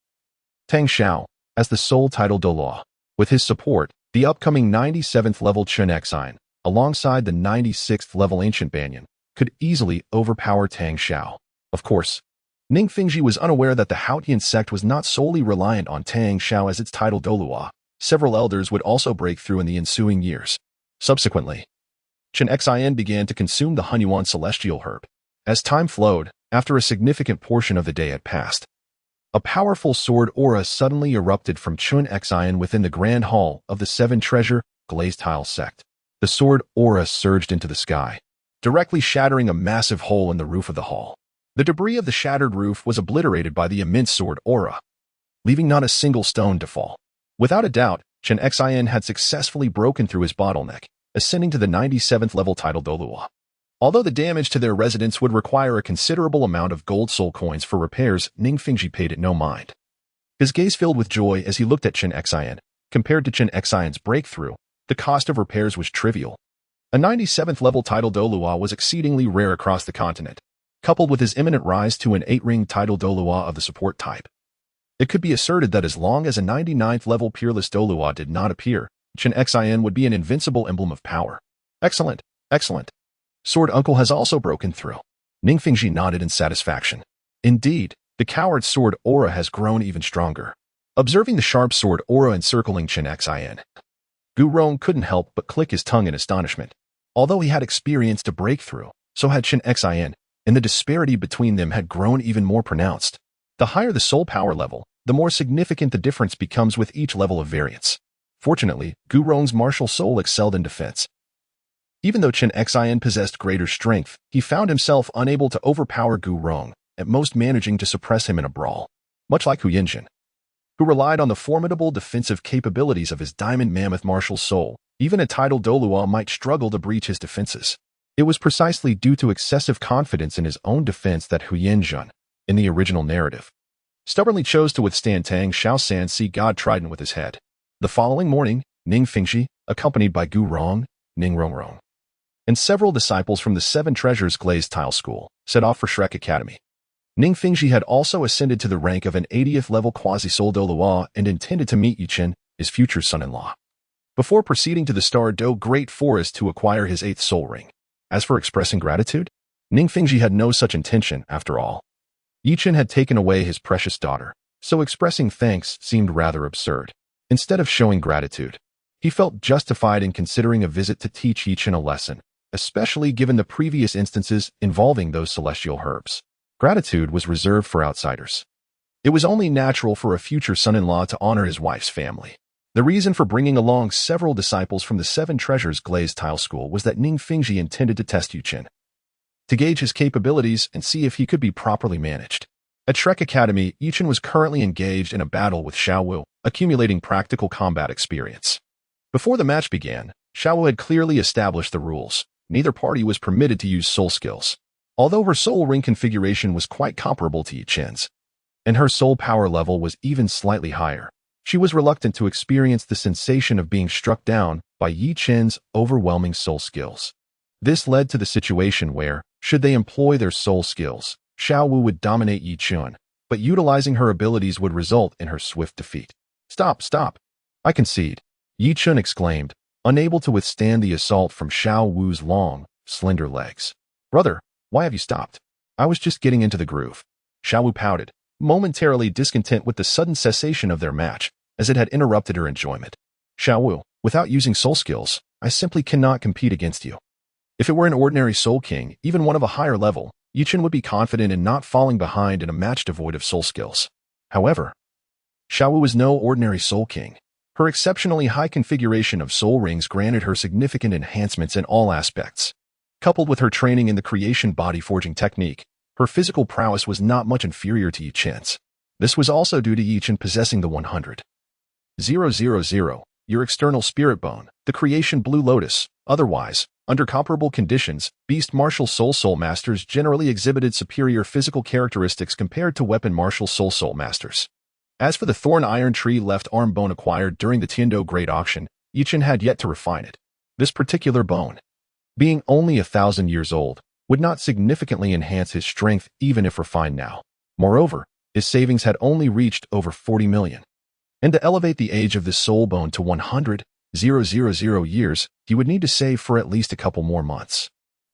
Tang Xiao, as the sole title Douluo. With his support, the upcoming 97th level Chen Xian, alongside the 96th level Ancient Banyan, could easily overpower Tang Xiao. Of course, Ning Fengji was unaware that the Haotian sect was not solely reliant on Tang Xiao as its title Douluo. Several elders would also break through in the ensuing years. Subsequently, Chen Xian began to consume the Hunyuan celestial herb. As time flowed, after a significant portion of the day had passed, a powerful sword aura suddenly erupted from Chen Xian within the grand hall of the 7 treasure glazed tile sect. The sword aura surged into the sky, directly shattering a massive hole in the roof of the hall. The debris of the shattered roof was obliterated by the immense sword aura, leaving not a single stone to fall. Without a doubt, Chen Xian had successfully broken through his bottleneck, ascending to the 97th level title Douluo. Although the damage to their residence would require a considerable amount of gold soul coins for repairs, Ning Fengji paid it no mind. His gaze filled with joy as he looked at Chen Xian. Compared to Chen Xian's breakthrough, the cost of repairs was trivial. A 97th level title Douluo was exceedingly rare across the continent, coupled with his imminent rise to an 8-ring title Douluo of the support type. It could be asserted that as long as a 99th level peerless Douluo did not appear, Chen Xian would be an invincible emblem of power. Excellent, excellent. Sword Uncle has also broken through. Ning Fengji nodded in satisfaction. Indeed, the coward's sword aura has grown even stronger. Observing the sharp sword aura encircling Chen Xian, Gu Rong couldn't help but click his tongue in astonishment. Although he had experienced a breakthrough, so had Chen Xian, and the disparity between them had grown even more pronounced. The higher the soul power level, the more significant the difference becomes with each level of variance. Fortunately, Gu Rong's martial soul excelled in defense. Even though Chen Xin possessed greater strength, he found himself unable to overpower Gu Rong, at most managing to suppress him in a brawl. Much like Hu Yinjin, who relied on the formidable defensive capabilities of his diamond mammoth martial soul, even a titled Douluo might struggle to breach his defenses. It was precisely due to excessive confidence in his own defense that Hu Yinjin, in the original narrative, stubbornly chose to withstand Tang San's sea god trident with his head. The following morning, Ning Fengxi, accompanied by Gu Rong, Ning Rongrong, and several disciples from the Seven Treasures Glazed Tile School, set off for Shrek Academy. Ning Fengxi had also ascended to the rank of an 80th level quasi-soul Douluo and intended to meet Yichen, his future son-in-law, before proceeding to the Stardo Great Forest to acquire his 8th soul ring. As for expressing gratitude, Ning Fengxi had no such intention, after all. Yichen had taken away his precious daughter, so expressing thanks seemed rather absurd. Instead of showing gratitude, he felt justified in considering a visit to teach Yichen a lesson, especially given the previous instances involving those celestial herbs. Gratitude was reserved for outsiders. It was only natural for a future son-in-law to honor his wife's family. The reason for bringing along several disciples from the Seven Treasures Glazed Tile School was that Ning Fengxi intended to test Yichen, to gauge his capabilities and see if he could be properly managed. At Shrek Academy, Yichen was currently engaged in a battle with Shiau, accumulating practical combat experience. Before the match began, Shiau had clearly established the rules. Neither party was permitted to use soul skills. Although her soul ring configuration was quite comparable to Yichen's, and her soul power level was even slightly higher, she was reluctant to experience the sensation of being struck down by Yichen's overwhelming soul skills. This led to the situation where, should they employ their soul skills, Shiau would dominate Yichen, but utilizing her abilities would result in her swift defeat. Stop, stop! I concede, Yichen exclaimed, unable to withstand the assault from Shiau Wu's long, slender legs. Brother, why have you stopped? I was just getting into the groove. Shiau Wu pouted, momentarily discontent with the sudden cessation of their match, as it had interrupted her enjoyment. Shiau Wu, without using soul skills, I simply cannot compete against you. If it were an ordinary soul king, even one of a higher level, Yichen would be confident in not falling behind in a match devoid of soul skills. However, Shiau Wu was no ordinary soul king. Her exceptionally high configuration of soul rings granted her significant enhancements in all aspects. Coupled with her training in the creation body forging technique, her physical prowess was not much inferior to Yichen's. This was also due to Yichen possessing the 100,000, your external spirit bone, the creation blue lotus. Otherwise, under comparable conditions, beast martial soul masters generally exhibited superior physical characteristics compared to weapon martial soul masters. As for the thorn iron tree left arm bone acquired during the Tiando Great Auction, Yichen had yet to refine it. This particular bone, being only 1,000 years old, would not significantly enhance his strength even if refined now. Moreover, his savings had only reached over 40 million. And to elevate the age of this soul bone to 100,000 years, he would need to save for at least a couple more months.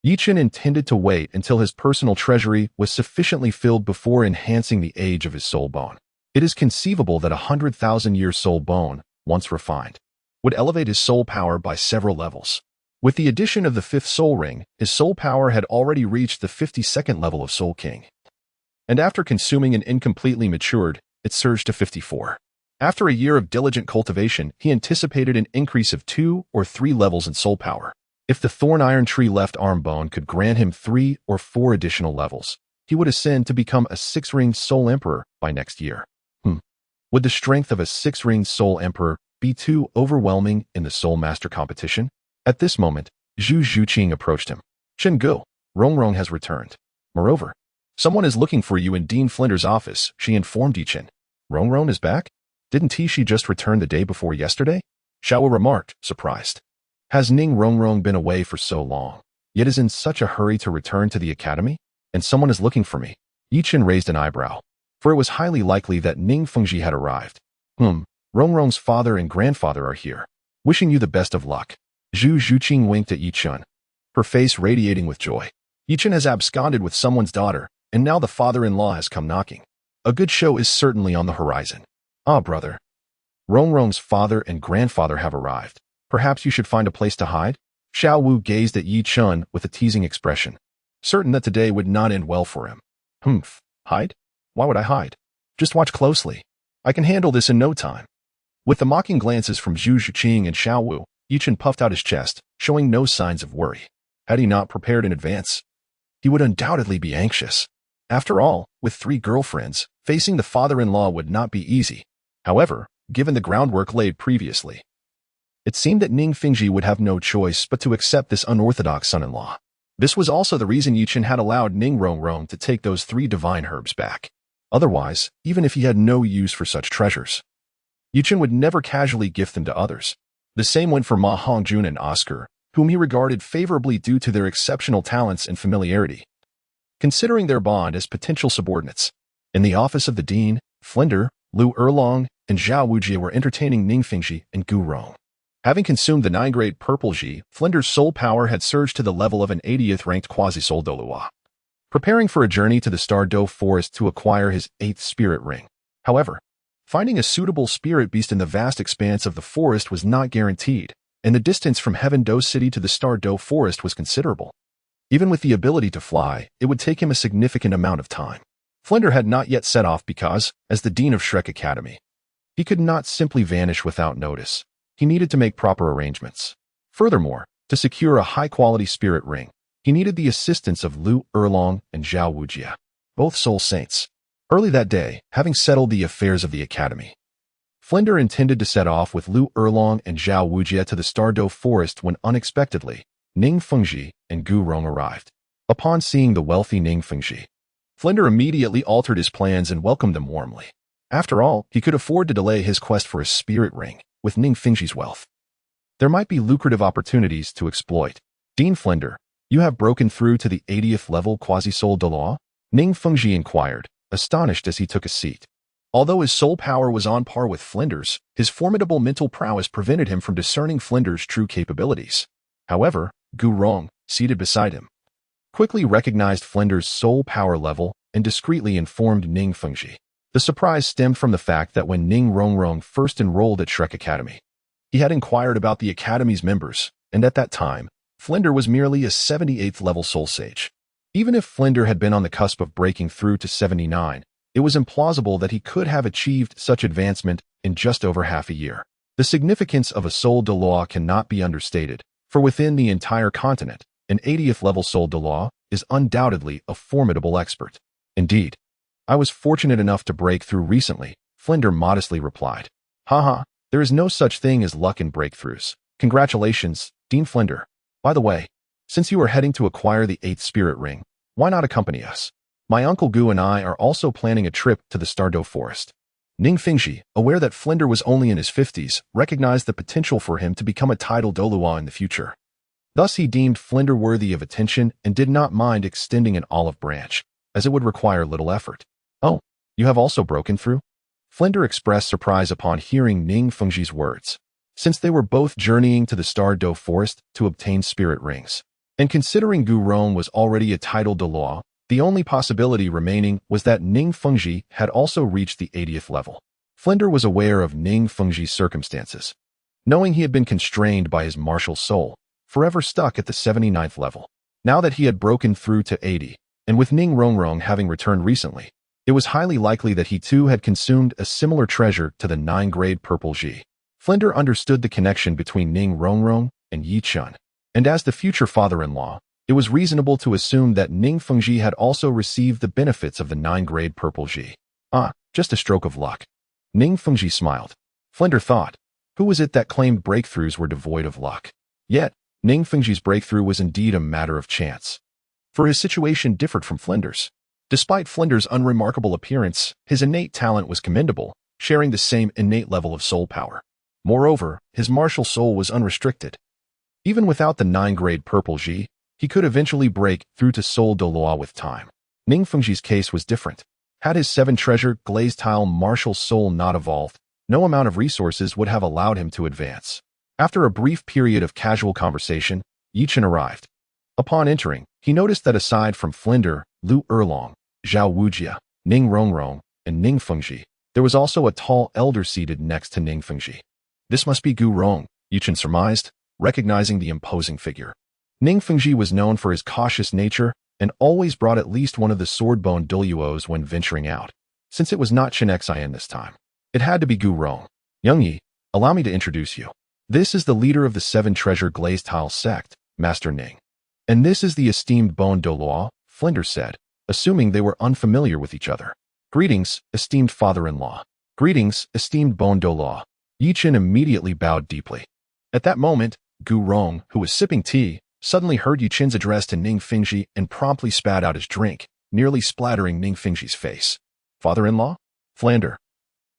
Yichen intended to wait until his personal treasury was sufficiently filled before enhancing the age of his soul bone. It is conceivable that 100,000-year soul bone, once refined, would elevate his soul power by several levels. With the addition of the 5th soul ring, his soul power had already reached the 52nd level of Soul King. And after consuming an incompletely matured, it surged to 54. After a year of diligent cultivation, he anticipated an increase of 2 or 3 levels in soul power. If the thorn iron tree left arm bone could grant him 3 or 4 additional levels, he would ascend to become a 6-ringed soul emperor by next year. Would the strength of a 6-ringed soul emperor be too overwhelming in the soul master competition? At this moment, Zhu Zhuqing approached him. Chen Gu, Rongrong has returned. Moreover, someone is looking for you in Dean Flinder's office, she informed Yichen. Rongrong is back? Didn't she just return the day before yesterday? Shiau remarked, surprised. Has Ning Rongrong been away for so long, yet is in such a hurry to return to the academy? And someone is looking for me. Yichen raised an eyebrow, for it was highly likely that Ning Fengxi had arrived. Rongrong's father and grandfather are here. Wishing you the best of luck. Zhu Zhuqing winked at Yichen, her face radiating with joy. Yichen has absconded with someone's daughter, and now the father-in-law has come knocking. A good show is certainly on the horizon. Ah, brother. Rongrong's father and grandfather have arrived. Perhaps you should find a place to hide? Shiau Wu gazed at Yichen with a teasing expression, certain that today would not end well for him. Hide? Why would I hide? Just watch closely. I can handle this in no time. With the mocking glances from Zhu Zhiqing and Xiao Wu, Yichen puffed out his chest, showing no signs of worry. Had he not prepared in advance, he would undoubtedly be anxious. After all, with 3 girlfriends, facing the father-in-law would not be easy. However, given the groundwork laid previously, it seemed that Ning Fengji would have no choice but to accept this unorthodox son-in-law. This was also the reason Yichen had allowed Ning Rongrong to take those 3 divine herbs back. Otherwise, even if he had no use for such treasures, Yichen would never casually gift them to others. The same went for Ma Hongjun and Oscar, whom he regarded favorably due to their exceptional talents and familiarity, considering their bond as potential subordinates. In the office of the dean, Flinder, Lu Erlong, and Zhao Wujie were entertaining Ning Fengji and Gu Rong. Having consumed the 9-grade purple Ji, Flinder's soul power had surged to the level of an 80th ranked quasi-soul Douluo, preparing for a journey to the Stardo Forest to acquire his 8th spirit ring. However, finding a suitable spirit beast in the vast expanse of the forest was not guaranteed, and the distance from Heaven Do City to the Stardo Forest was considerable. Even with the ability to fly, it would take him a significant amount of time. Flinder had not yet set off because, as the dean of Shrek Academy, he could not simply vanish without notice. He needed to make proper arrangements. Furthermore, to secure a high-quality spirit ring, he needed the assistance of Lu Erlong and Zhao Wujie, both soul saints. Early that day, having settled the affairs of the academy, Flinder intended to set off with Lu Erlong and Zhao Wujie to the Stardo Forest when unexpectedly, Ning Fengji and Gu Rong arrived. Upon seeing the wealthy Ning Fengji, Flinder immediately altered his plans and welcomed them warmly. After all, he could afford to delay his quest for a spirit ring. With Ning Fengji's wealth, there might be lucrative opportunities to exploit. Dean Flinder, you have broken through to the 80th level quasi-soul Douluo? Ning Fengji inquired, astonished as he took a seat. Although his soul power was on par with Flinder's, his formidable mental prowess prevented him from discerning Flinder's true capabilities. However, Gu Rong, seated beside him, quickly recognized Flinder's soul power level and discreetly informed Ning Fengji. The surprise stemmed from the fact that when Ning Rongrong first enrolled at Shrek Academy, he had inquired about the Academy's members, and at that time, Flinder was merely a 78th level soul sage. Even if Flinder had been on the cusp of breaking through to 79, it was implausible that he could have achieved such advancement in just over half a year. The significance of a soul Douluo cannot be understated, for within the entire continent, an 80th level soul Douluo is undoubtedly a formidable expert. Indeed, I was fortunate enough to break through recently, Flinder modestly replied. Haha, there is no such thing as luck in breakthroughs. Congratulations, Dean Flinder. By the way, since you are heading to acquire the 8th spirit ring, why not accompany us? My Uncle Gu and I are also planning a trip to the Stardo Forest. Ning Fengji, aware that Flinder was only in his 50s, recognized the potential for him to become a title Douluo in the future. Thus he deemed Flinder worthy of attention and did not mind extending an olive branch, as it would require little effort. Oh, you have also broken through? Flinder expressed surprise upon hearing Ning Fengji's words, since they were both journeying to the Stardo Forest to obtain spirit rings. And considering Gu Rong was already a title Douluo, the only possibility remaining was that Ning Fengji had also reached the 80th level. Flinder was aware of Ning Fengji's circumstances, knowing he had been constrained by his martial soul, forever stuck at the 79th level. Now that he had broken through to 80, and with Ning Rongrong having returned recently, it was highly likely that he too had consumed a similar treasure to the 9-grade purple Ji. Flinder understood the connection between Ning Rongrong and Yi Chun, and as the future father-in-law, it was reasonable to assume that Ning Fengji had also received the benefits of the 9-grade purple Ji. Ah, just a stroke of luck. Ning Fengji smiled. Flinder thought, who was it that claimed breakthroughs were devoid of luck? Yet, Ning Fengji's breakthrough was indeed a matter of chance, for his situation differed from Flinder's. Despite Flinder's unremarkable appearance, his innate talent was commendable, sharing the same innate level of soul power. Moreover, his martial soul was unrestricted. Even without the 9-grade purple Ji, he could eventually break through to soul Douluo with time. Ning Fengji's case was different. Had his 7-treasure glazed tile martial soul not evolved, no amount of resources would have allowed him to advance. After a brief period of casual conversation, Yichen arrived. Upon entering, he noticed that aside from Flinder, Lu Erlong, Zhao Wujie, Ning Rongrong, and Ning Fengji, there was also a tall elder seated next to Ning Fengji. This must be Gu Rong, Yichen surmised, recognizing the imposing figure. Ning Fengji was known for his cautious nature and always brought at least one of the sword-bone Douluos when venturing out. since it was not Chen Xian this time. It had to be Gu Rong. Young Yi, allow me to introduce you. This is the leader of the 7 Treasure Glazed Tile sect, Master Ning. And this is the esteemed Bon Douluo, Flinders said, assuming they were unfamiliar with each other. Greetings, esteemed father-in-law. Greetings, esteemed Bon Douluo. Yi Chen immediately bowed deeply. At that moment, Gu Rong, who was sipping tea, suddenly heard Yi Chen's address to Ning Fengji and promptly spat out his drink, nearly splattering Ning Fengji's face. Father-in-law? Flander.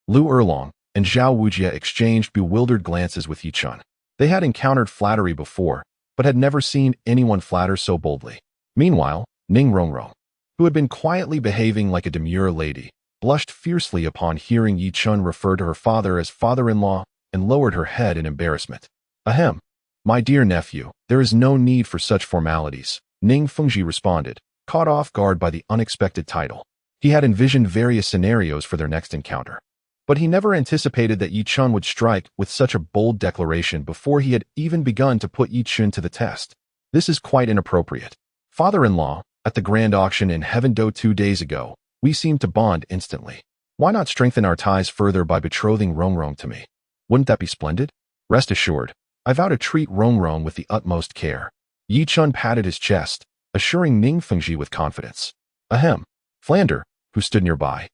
Lu Erlong and Zhao Wujie exchanged bewildered glances with Yi Chen. They had encountered flattery before, but had never seen anyone flatter so boldly. Meanwhile, Ning Rongrong, who had been quietly behaving like a demure lady, blushed fiercely upon hearing Yi Chen refer to her father as father-in-law and lowered her head in embarrassment. Ahem. My dear nephew, there is no need for such formalities, Ning Fengji responded, caught off guard by the unexpected title. He had envisioned various scenarios for their next encounter, but he never anticipated that Yi Chen would strike with such a bold declaration before he had even begun to put Yi Chen to the test. This is quite inappropriate. Father-in-law, at the grand auction in Heaven Do 2 days ago, we seemed to bond instantly. Why not strengthen our ties further by betrothing Rongrong to me? Wouldn't that be splendid? Rest assured, I vow to treat Rongrong with the utmost care. Yi Chen patted his chest, assuring Ning Fengji with confidence. Ahem. Flander, who stood nearby,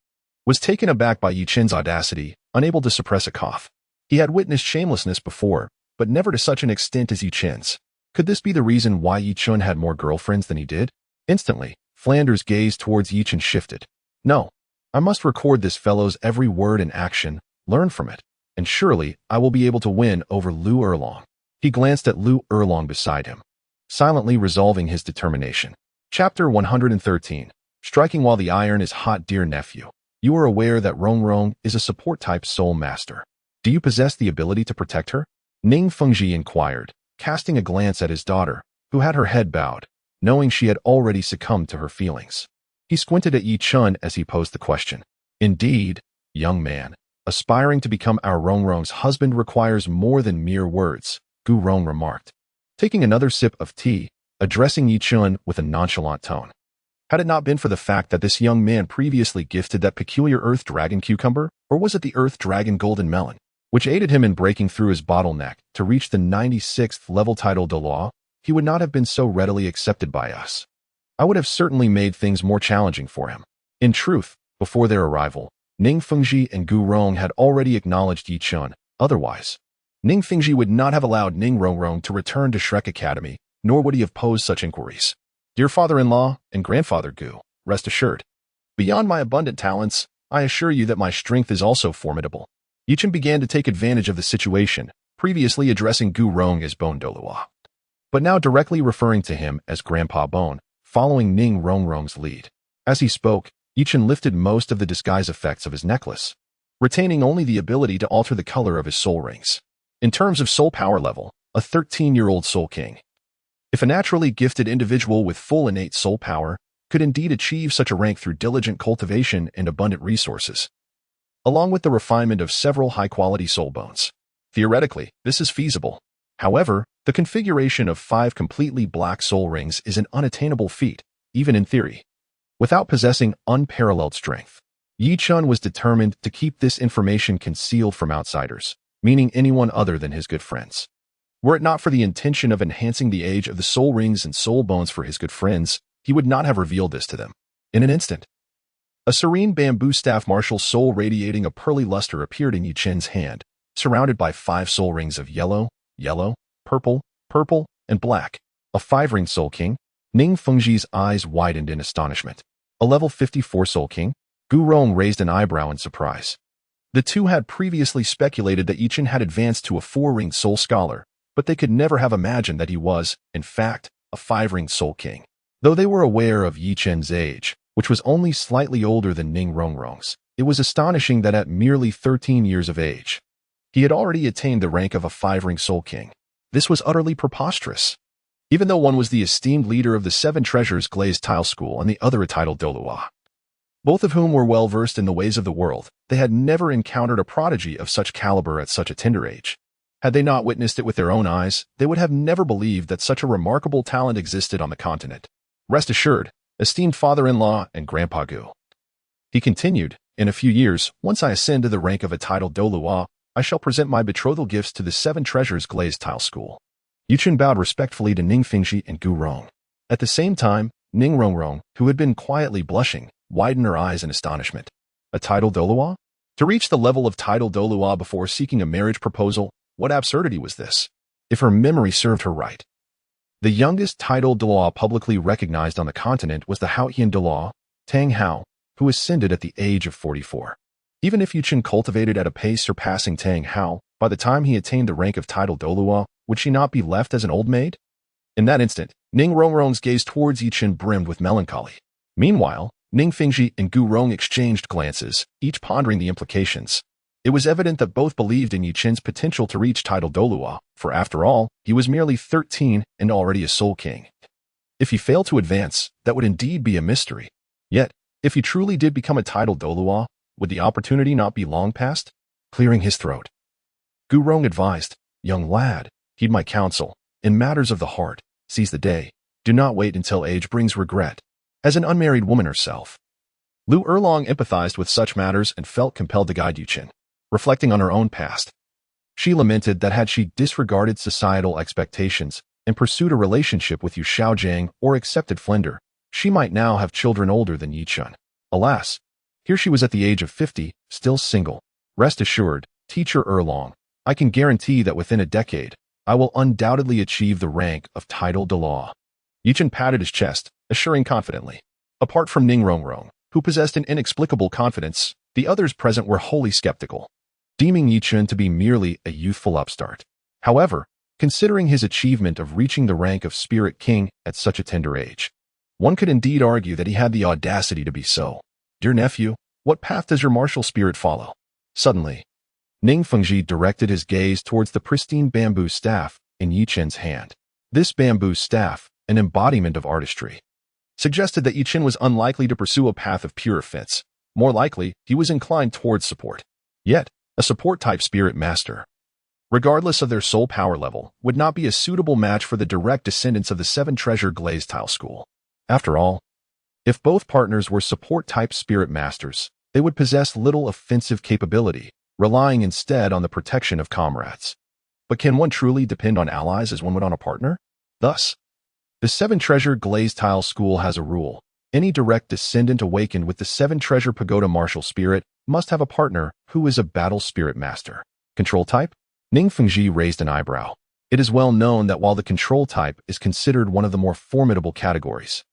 was taken aback by Yi Chen's audacity, unable to suppress a cough. He had witnessed shamelessness before, but never to such an extent as Yi Chen's. Could this be the reason why Yi Chen had more girlfriends than he did? Instantly, Flander's gaze towards Yi Chen shifted. No, I must record this fellow's every word and action, learn from it, and surely I will be able to win over Lu Erlong. He glanced at Lu Erlong beside him, silently resolving his determination. Chapter 113. Striking while the iron is hot. Dear nephew, you are aware that Rongrong is a support-type soul master. Do you possess the ability to protect her? Ning Fengji inquired, casting a glance at his daughter, who had her head bowed, knowing she had already succumbed to her feelings. He squinted at Yi Chen as he posed the question. Indeed, young man, aspiring to become our Rongrong's husband requires more than mere words, Gu Rong remarked, taking another sip of tea, addressing Yi Chen with a nonchalant tone. Had it not been for the fact that this young man previously gifted that peculiar Earth Dragon cucumber, or was it the Earth Dragon Golden Melon, which aided him in breaking through his bottleneck to reach the 96th level title Douluo, he would not have been so readily accepted by us. I would have certainly made things more challenging for him. In truth, before their arrival, Ning Fengji and Gu Rong had already acknowledged Yi Chen. Otherwise, Ning Fengji would not have allowed Ning Rongrong to return to Shrek Academy, nor would he have posed such inquiries. Dear father-in-law and grandfather Gu, rest assured. Beyond my abundant talents, I assure you that my strength is also formidable. Yi Chen began to take advantage of the situation, previously addressing Gu Rong as Bon Douluo, but now directly referring to him as Grandpa Bon, following Ning Rongrong's lead. As he spoke, Yi Chen lifted most of the disguise effects of his necklace, retaining only the ability to alter the color of his soul rings. In terms of soul power level, a 13-year-old soul king. If a naturally gifted individual with full innate soul power could indeed achieve such a rank through diligent cultivation and abundant resources, along with the refinement of several high-quality soul bones. Theoretically, this is feasible. However, the configuration of 5 completely black soul rings is an unattainable feat, even in theory. Without possessing unparalleled strength, Yi Chen was determined to keep this information concealed from outsiders, meaning anyone other than his good friends. Were it not for the intention of enhancing the age of the soul rings and soul bones for his good friends, he would not have revealed this to them. In an instant, a serene bamboo staff martial soul radiating a pearly luster appeared in Yi Chen's hand, surrounded by 5 soul rings of yellow, purple, and black. A 5-ring soul king? Ning Fengji's eyes widened in astonishment. A level 54 soul king? Gu Rong raised an eyebrow in surprise. The two had previously speculated that Yi Chen had advanced to a 4-ring soul scholar, but they could never have imagined that he was, in fact, a 5-ring soul king. Though they were aware of Yi Chen's age, which was only slightly older than Ning Rongrong's, it was astonishing that at merely 13 years of age, he had already attained the rank of a 5-ring soul king. This was utterly preposterous. Even though one was the esteemed leader of the 7 Treasures Glazed Tile School and the other a titled Douluo, both of whom were well versed in the ways of the world, they had never encountered a prodigy of such caliber at such a tender age. Had they not witnessed it with their own eyes, they would have never believed that such a remarkable talent existed on the continent. Rest assured, esteemed father-in-law and Grandpa Gu, he continued, In a few years, once I ascend to the rank of a titled Douluo, I shall present my betrothal gifts to the 7 treasures glazed tile school. Yuchen bowed respectfully to Ning Fingxi and Gu Rong. At the same time, Ning Rongrong, who had been quietly blushing, widened her eyes in astonishment. A titled Douluo? To reach the level of titled Douluo before seeking a marriage proposal, what absurdity was this? If her memory served her right. The youngest titled Douluo publicly recognized on the continent was the Haotian Douluo, Tang Hao, who ascended at the age of 44. Even if Yuchen cultivated at a pace surpassing Tang Hao, by the time he attained the rank of titled Douluo, would she not be left as an old maid? In that instant, Ning Rongrong's gaze towards Yuchen brimmed with melancholy. Meanwhile, Ning Fingxi and Gu Rong exchanged glances, each pondering the implications. It was evident that both believed in Yuchen's potential to reach titled Douluo, for after all, he was merely 13 and already a Soul King. If he failed to advance, that would indeed be a mystery. Yet, if he truly did become a titled Douluo, would the opportunity not be long past? Clearing his throat, Gu Rong advised, "Young lad, heed my counsel. In matters of the heart, seize the day. Do not wait until age brings regret." As an unmarried woman herself, Lu Erlong empathized with such matters and felt compelled to guide Yuchen. Reflecting on her own past, she lamented that had she disregarded societal expectations and pursued a relationship with Yu Shaojiang or accepted Flender, she might now have children older than Yichun. Alas, here she was at the age of 50, still single. Rest assured, teacher Erlong, I can guarantee that within a decade, I will undoubtedly achieve the rank of titled Douluo. Yichun patted his chest, assuring confidently. Apart from Ning Rongrong, who possessed an inexplicable confidence, the others present were wholly skeptical, deeming Yichun to be merely a youthful upstart. However, considering his achievement of reaching the rank of Spirit King at such a tender age, one could indeed argue that he had the audacity to be so. Dear nephew, what path does your martial spirit follow? Suddenly, Ning Fengji directed his gaze towards the pristine bamboo staff in Yichen's hand. This bamboo staff, an embodiment of artistry, suggested that Yichen was unlikely to pursue a path of pure offense. More likely, he was inclined towards support. Yet, a support-type spirit master, regardless of their soul power level, would not be a suitable match for the direct descendants of the 7 treasure glazed tile school. After all, if both partners were support-type spirit masters, they would possess little offensive capability, relying instead on the protection of comrades. But can one truly depend on allies as one would on a partner? Thus, the 7 treasure glazed tile school has a rule. Any direct descendant awakened with the 7 treasure pagoda martial spirit must have a partner who is a battle spirit master. Control type? Ning Fengji raised an eyebrow. It is well known that while the control type is considered one of the more formidable categories,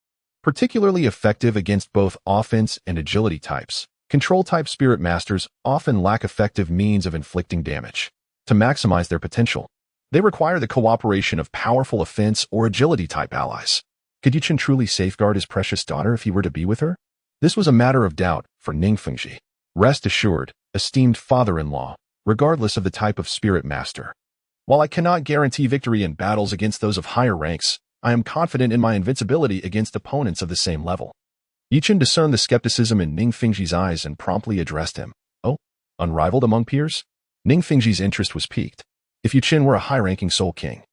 particularly effective against both offense and agility types, control-type spirit masters often lack effective means of inflicting damage. To maximize their potential, they require the cooperation of powerful offense or agility-type allies. Could Yichen truly safeguard his precious daughter if he were to be with her? This was a matter of doubt for Ning Fengji. Rest assured, esteemed father-in-law, regardless of the type of spirit master. While I cannot guarantee victory in battles against those of higher ranks, I am confident in my invincibility against opponents of the same level. Yichen discerned the skepticism in Ning Fengji's eyes and promptly addressed him. Oh, unrivaled among peers? Ning Fengji's interest was piqued. If Yichen were a high-ranking Soul King,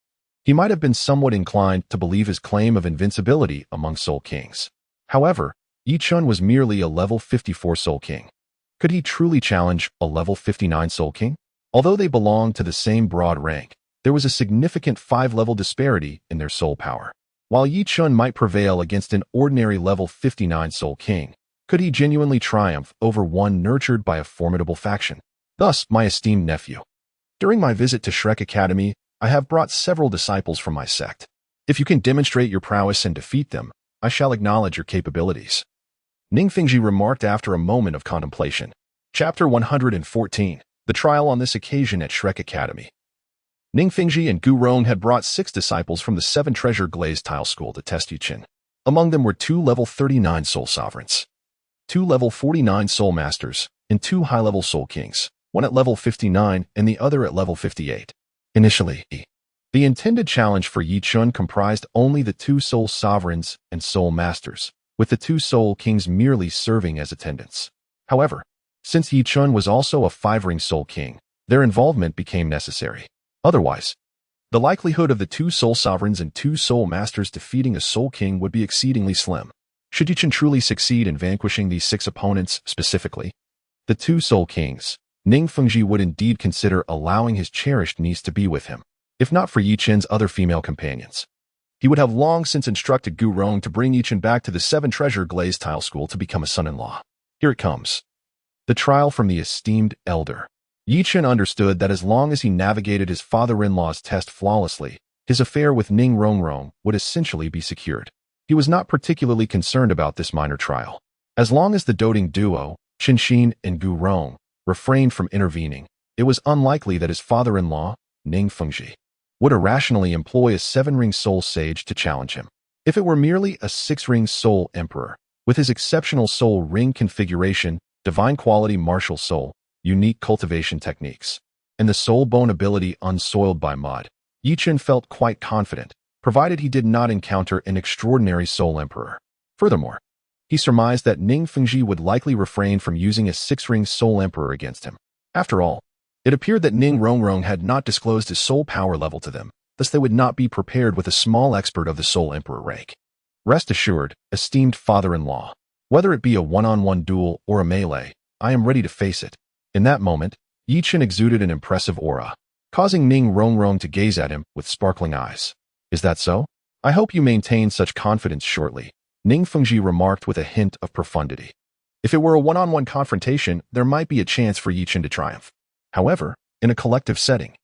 he might have been somewhat inclined to believe his claim of invincibility among Soul Kings. However, Yichun was merely a level 54 Soul King. Could he truly challenge a level 59 Soul King? Although they belonged to the same broad rank, there was a significant 5-level disparity in their soul power. While Yichun might prevail against an ordinary level 59 Soul King, could he genuinely triumph over one nurtured by a formidable faction? Thus, my esteemed nephew, during my visit to Shrek Academy, I have brought several disciples from my sect. If you can demonstrate your prowess and defeat them, I shall acknowledge your capabilities. Ning Fengji remarked after a moment of contemplation. Chapter 114, The Trial on this occasion at Shrek Academy. Ning Fengji and Gu Rong had brought 6 disciples from the 7 treasure glazed tile school to test Yichen. Among them were 2 level 39 soul sovereigns, 2 level 49 soul masters, and 2 high-level soul kings, one at level 59 and the other at level 58. Initially, the intended challenge for Yichun comprised only the 2 soul sovereigns and soul masters, with the 2 soul kings merely serving as attendants. However, since Yichun was also a 5-ring soul king, their involvement became necessary. Otherwise, the likelihood of the 2 soul sovereigns and 2 soul masters defeating a soul king would be exceedingly slim. Should Yichun truly succeed in vanquishing these 6 opponents specifically, The two Soul Kings. Ning Fengji would indeed consider allowing his cherished niece to be with him, if not for Yi Chen's other female companions. He would have long since instructed Gu Rong to bring Yi Chen back to the Seven Treasure Glazed Tile School to become a son-in-law. Here it comes. The trial from the esteemed elder. Yi Chen understood that as long as he navigated his father-in-law's test flawlessly, his affair with Ning Rongrong would essentially be secured. He was not particularly concerned about this minor trial. As long as the doting duo, Qinxin and Gu Rong, refrained from intervening, it was unlikely that his father-in-law, Ning Fengji, would irrationally employ a seven-ring soul sage to challenge him. If it were merely a six-ring soul emperor, with his exceptional soul ring configuration, divine quality martial soul, unique cultivation techniques, and the soul bone ability unsoiled by mud, Yi Chen felt quite confident, provided he did not encounter an extraordinary soul emperor. Furthermore, he surmised that Ning Fengji would likely refrain from using a six-ring soul emperor against him. After all, it appeared that Ning Rongrong had not disclosed his soul power level to them, thus they would not be prepared with a small expert of the soul emperor rank. Rest assured, esteemed father-in-law, whether it be a one-on-one duel or a melee, I am ready to face it. In that moment, Yi Chen exuded an impressive aura, causing Ning Rongrong to gaze at him with sparkling eyes. Is that so? I hope you maintain such confidence shortly, Ning Fengji remarked with a hint of profundity. If it were a one-on-one confrontation, there might be a chance for Yi Chen to triumph. However, in a collective setting,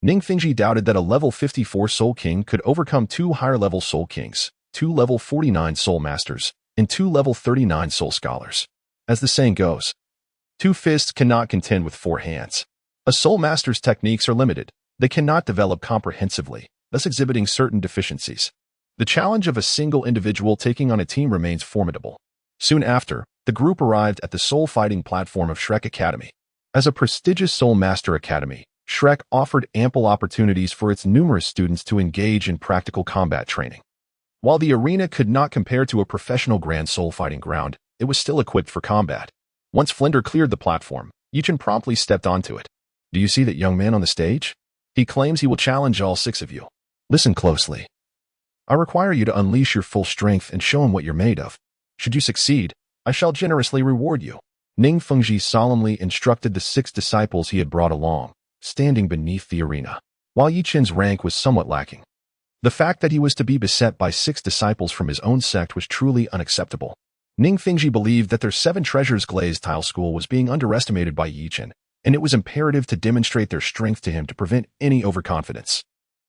Ning Fengji doubted that a level 54 Soul King could overcome two higher-level Soul Kings, two level 49 Soul Masters, and two level 39 Soul Scholars. As the saying goes, two fists cannot contend with four hands. A Soul Master's techniques are limited. They cannot develop comprehensively, thus exhibiting certain deficiencies. The challenge of a single individual taking on a team remains formidable. Soon after, the group arrived at the soul fighting platform of Shrek Academy. As a prestigious Soul Master Academy, Shrek offered ample opportunities for its numerous students to engage in practical combat training. While the arena could not compare to a professional grand soul fighting ground, it was still equipped for combat. Once Flinder cleared the platform, Yi Chen promptly stepped onto it. Do you see that young man on the stage? He claims he will challenge all six of you. Listen closely. I require you to unleash your full strength and show him what you're made of. Should you succeed, I shall generously reward you. Ning Fengji solemnly instructed the six disciples he had brought along, standing beneath the arena. While Yi Chen's rank was somewhat lacking, the fact that he was to be beset by six disciples from his own sect was truly unacceptable. Ning Fengji believed that their Seven Treasures Glazed Tile School was being underestimated by Yi Chen, and it was imperative to demonstrate their strength to him to prevent any overconfidence.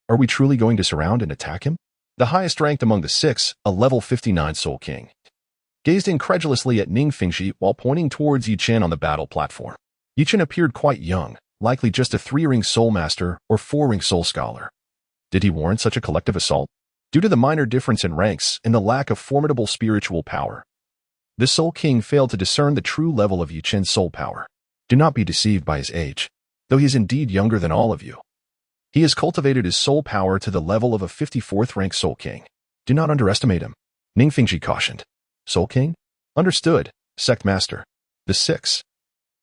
Are we truly going to surround and attack him? The highest ranked among the six, a level 59 Soul King, gazed incredulously at Ning Fengji while pointing towards Yi Chen on the battle platform. Yi Chen appeared quite young, likely just a 3-ring Soul Master or 4-ring Soul Scholar. Did he warrant such a collective assault? Due to the minor difference in ranks and the lack of formidable spiritual power, the Soul King failed to discern the true level of Yi Chen's soul power. Do not be deceived by his age, though he is indeed younger than all of you. He has cultivated his soul power to the level of a 54th rank Soul King. Do not underestimate him, Ning Fengji cautioned. Soul King? Understood, Sect Master. The six,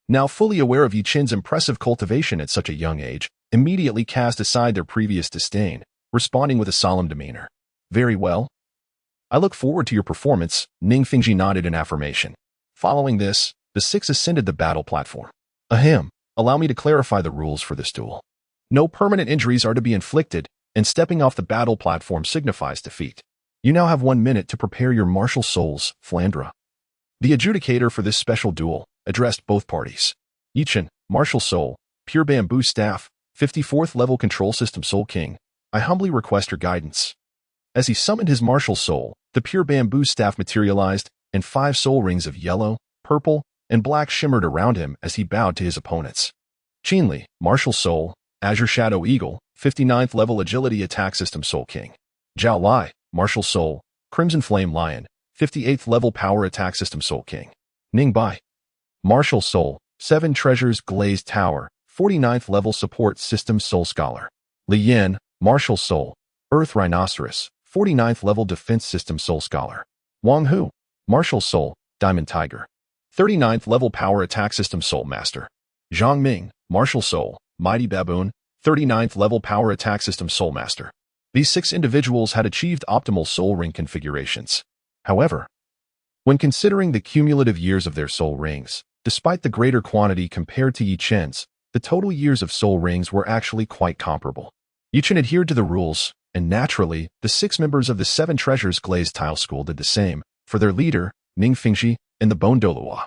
now fully aware of Yi Chen's impressive cultivation at such a young age, immediately cast aside their previous disdain, responding with a solemn demeanor. Very well. I look forward to your performance, Ning Fengji nodded in affirmation. Following this, the six ascended the battle platform. Ahem, allow me to clarify the rules for this duel. No permanent injuries are to be inflicted, and stepping off the battle platform signifies defeat. You now have 1 minute to prepare your martial souls, Flandra. The adjudicator for this special duel addressed both parties. Yi Chen, Martial Soul, Pure Bamboo Staff, 54th Level Control System Soul King, I humbly request your guidance. As he summoned his martial soul, the Pure Bamboo Staff materialized, and 5 soul rings of yellow, purple, and black shimmered around him as he bowed to his opponents. Qinli, Martial Soul, Azure Shadow Eagle, 59th Level Agility Attack System Soul King. Zhao Lai, Martial Soul, Crimson Flame Lion, 58th Level Power Attack System Soul King. Ning Bai, Martial Soul, 7 Treasures Glazed Tower, 49th Level Support System Soul Scholar. Li Yan, Martial Soul, Earth Rhinoceros, 49th Level Defense System Soul Scholar. Wang Hu, Martial Soul, Diamond Tiger, 39th Level Power Attack System Soul Master. Zhang Ming, Martial Soul, Mighty Baboon, 39th Level Power Attack System Soul Master. These 6 individuals had achieved optimal soul ring configurations. However, when considering the cumulative years of their soul rings, Despite the greater quantity compared to Yi Chen's, the total years of soul rings were actually quite comparable. Yi Chen adhered to the rules, and naturally, the 6 members of the 7 Treasures Glazed Tile School did the same. For their leader, Ning Fingxi, and the Bone Douluo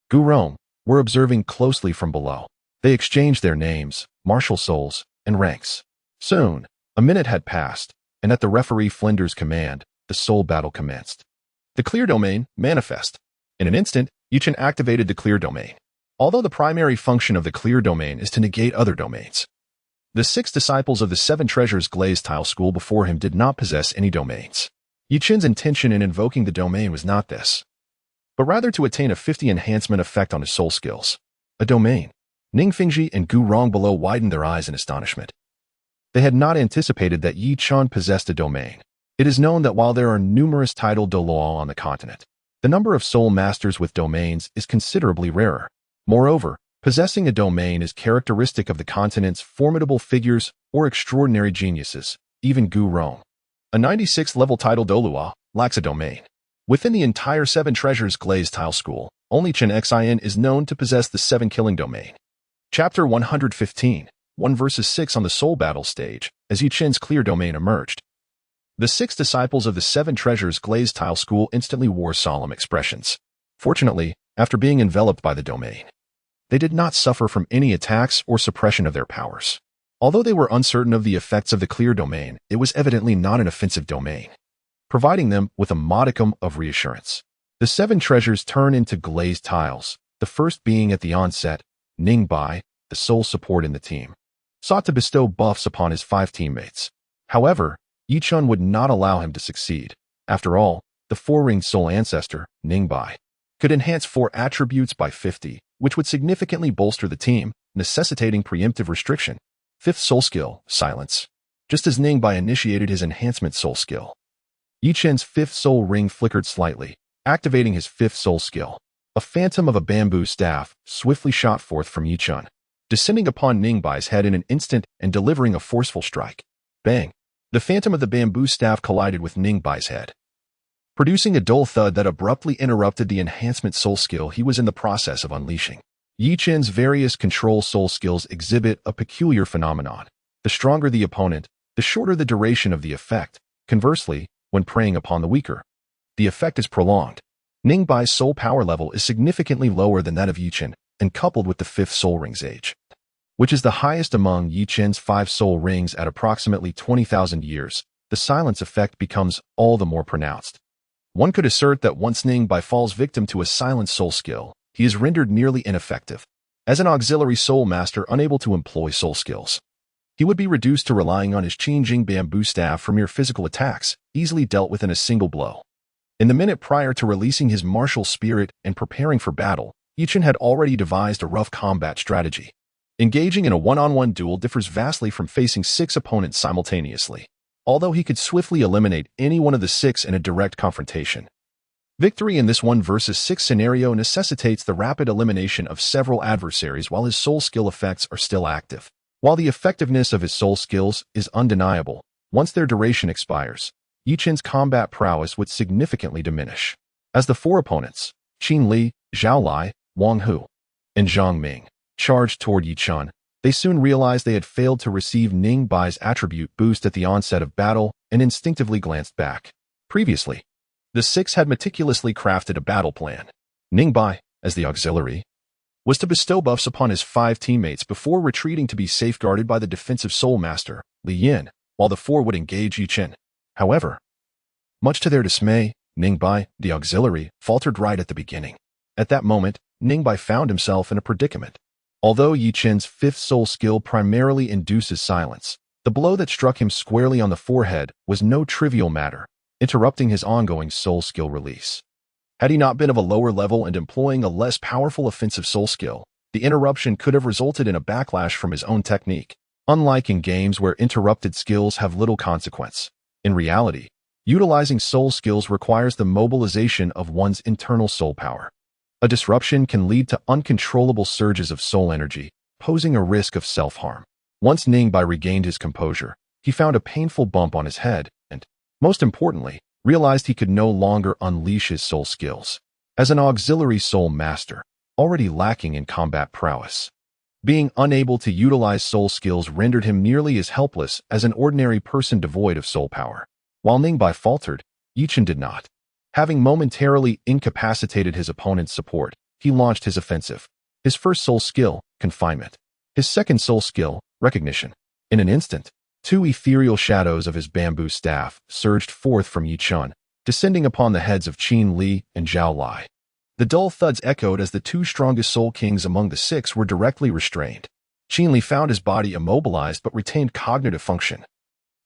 Gu Rong were observing closely from below. They exchanged their names, martial souls, and ranks. Soon, a minute had passed, and at the referee Flinder's command, the soul battle commenced. The clear domain, manifest. In an instant, Yi Chen activated the clear domain. Although the primary function of the clear domain is to negate other domains, the 6 disciples of the 7 Treasures Glazed Tile School before him did not possess any domains. Yi Chen's intention in invoking the domain was not this, but rather to attain a 50 enhancement effect on his soul skills. A domain. Ning Fingxi and Gu Rong below widened their eyes in astonishment. They had not anticipated that Yi Chen possessed a domain. It is known that while there are numerous titled Douluo on the continent, the number of soul masters with domains is considerably rarer. Moreover, possessing a domain is characteristic of the continent's formidable figures or extraordinary geniuses. Even Gu Rong, a 96th level title Douluo, lacks a domain. Within the entire 7 Treasures Glazed Tile School, only Chen Xin is known to possess the 7 killing domain. Chapter 115, 1 verses 6 on the soul battle stage, as Yi Chen's clear domain emerged. The 6 disciples of the 7 Treasures Glazed Tile School instantly wore solemn expressions. Fortunately, after being enveloped by the domain, they did not suffer from any attacks or suppression of their powers. Although they were uncertain of the effects of the clear domain, it was evidently not an offensive domain, providing them with a modicum of reassurance. The 7 treasures turn into glazed tiles, the first being at the onset. Ning Bai, the sole support in the team, sought to bestow buffs upon his 5 teammates. However, Yi Chen would not allow him to succeed. After all, the 4-ringed soul ancestor, Ning Bai, could enhance 4 attributes by 50, which would significantly bolster the team, necessitating preemptive restriction. 5th soul skill, silence. Just as Ning Bai initiated his enhancement soul skill, Yi Chen's 5th soul ring flickered slightly, activating his 5th soul skill. A phantom of a bamboo staff swiftly shot forth from Yi Chen, descending upon Ning Bai's head in an instant and delivering a forceful strike. Bang! The phantom of the bamboo staff collided with Ning Bai's head, producing a dull thud that abruptly interrupted the enhancement soul skill he was in the process of unleashing. Yi Chen's various control soul skills exhibit a peculiar phenomenon. The stronger the opponent, the shorter the duration of the effect. Conversely, when preying upon the weaker, the effect is prolonged. Ning Bai's soul power level is significantly lower than that of Yi Chen, and coupled with the 5th soul ring's age, which is the highest among Yi Chen's 5 soul rings at approximately 20,000 years, the silence effect becomes all the more pronounced. One could assert that once Ning Bai falls victim to a silent soul skill, he is rendered nearly ineffective. As an auxiliary soul master unable to employ soul skills, he would be reduced to relying on his Qingjing bamboo staff for mere physical attacks, easily dealt with in a single blow. In the minute prior to releasing his martial spirit and preparing for battle, Yi Chen had already devised a rough combat strategy. Engaging in a one-on-one duel differs vastly from facing 6 opponents simultaneously, although he could swiftly eliminate any one of the 6 in a direct confrontation. Victory in this 1 versus 6 scenario necessitates the rapid elimination of several adversaries while his soul skill effects are still active. While the effectiveness of his soul skills is undeniable, once their duration expires, Yi Chen's combat prowess would significantly diminish. As the 4 opponents, Qin Li, Zhao Lai, Wang Hu, and Zhang Ming, charged toward Yi Chen, they soon realized they had failed to receive Ning Bai's attribute boost at the onset of battle and instinctively glanced back. Previously, the 6 had meticulously crafted a battle plan. Ning Bai, as the auxiliary, was to bestow buffs upon his 5 teammates before retreating to be safeguarded by the defensive soul master, Li Yin, while the 4 would engage Yi Chen. However, much to their dismay, Ning Bai, the auxiliary, faltered right at the beginning. At that moment, Ning Bai found himself in a predicament. Although Yi Chen's 5th soul skill primarily induces silence, the blow that struck him squarely on the forehead was no trivial matter, interrupting his ongoing soul skill release. Had he not been of a lower level and employing a less powerful offensive soul skill, the interruption could have resulted in a backlash from his own technique. Unlike in games where interrupted skills have little consequence, in reality, utilizing soul skills requires the mobilization of one's internal soul power. A disruption can lead to uncontrollable surges of soul energy, posing a risk of self-harm. Once Ning Bai regained his composure, he found a painful bump on his head and, most importantly, realized he could no longer unleash his soul skills. As an auxiliary soul master, already lacking in combat prowess. Being unable to utilize soul skills rendered him nearly as helpless as an ordinary person devoid of soul power. While Ningbai faltered, Yichen did not. Having momentarily incapacitated his opponent's support, he launched his offensive. His first soul skill, Confinement. His second soul skill, Recognition. In an instant, two ethereal shadows of his bamboo staff surged forth from Yichen, descending upon the heads of Qin Li and Zhao Lai. The dull thuds echoed as the two strongest soul kings among the six were directly restrained. Qin Li found his body immobilized but retained cognitive function,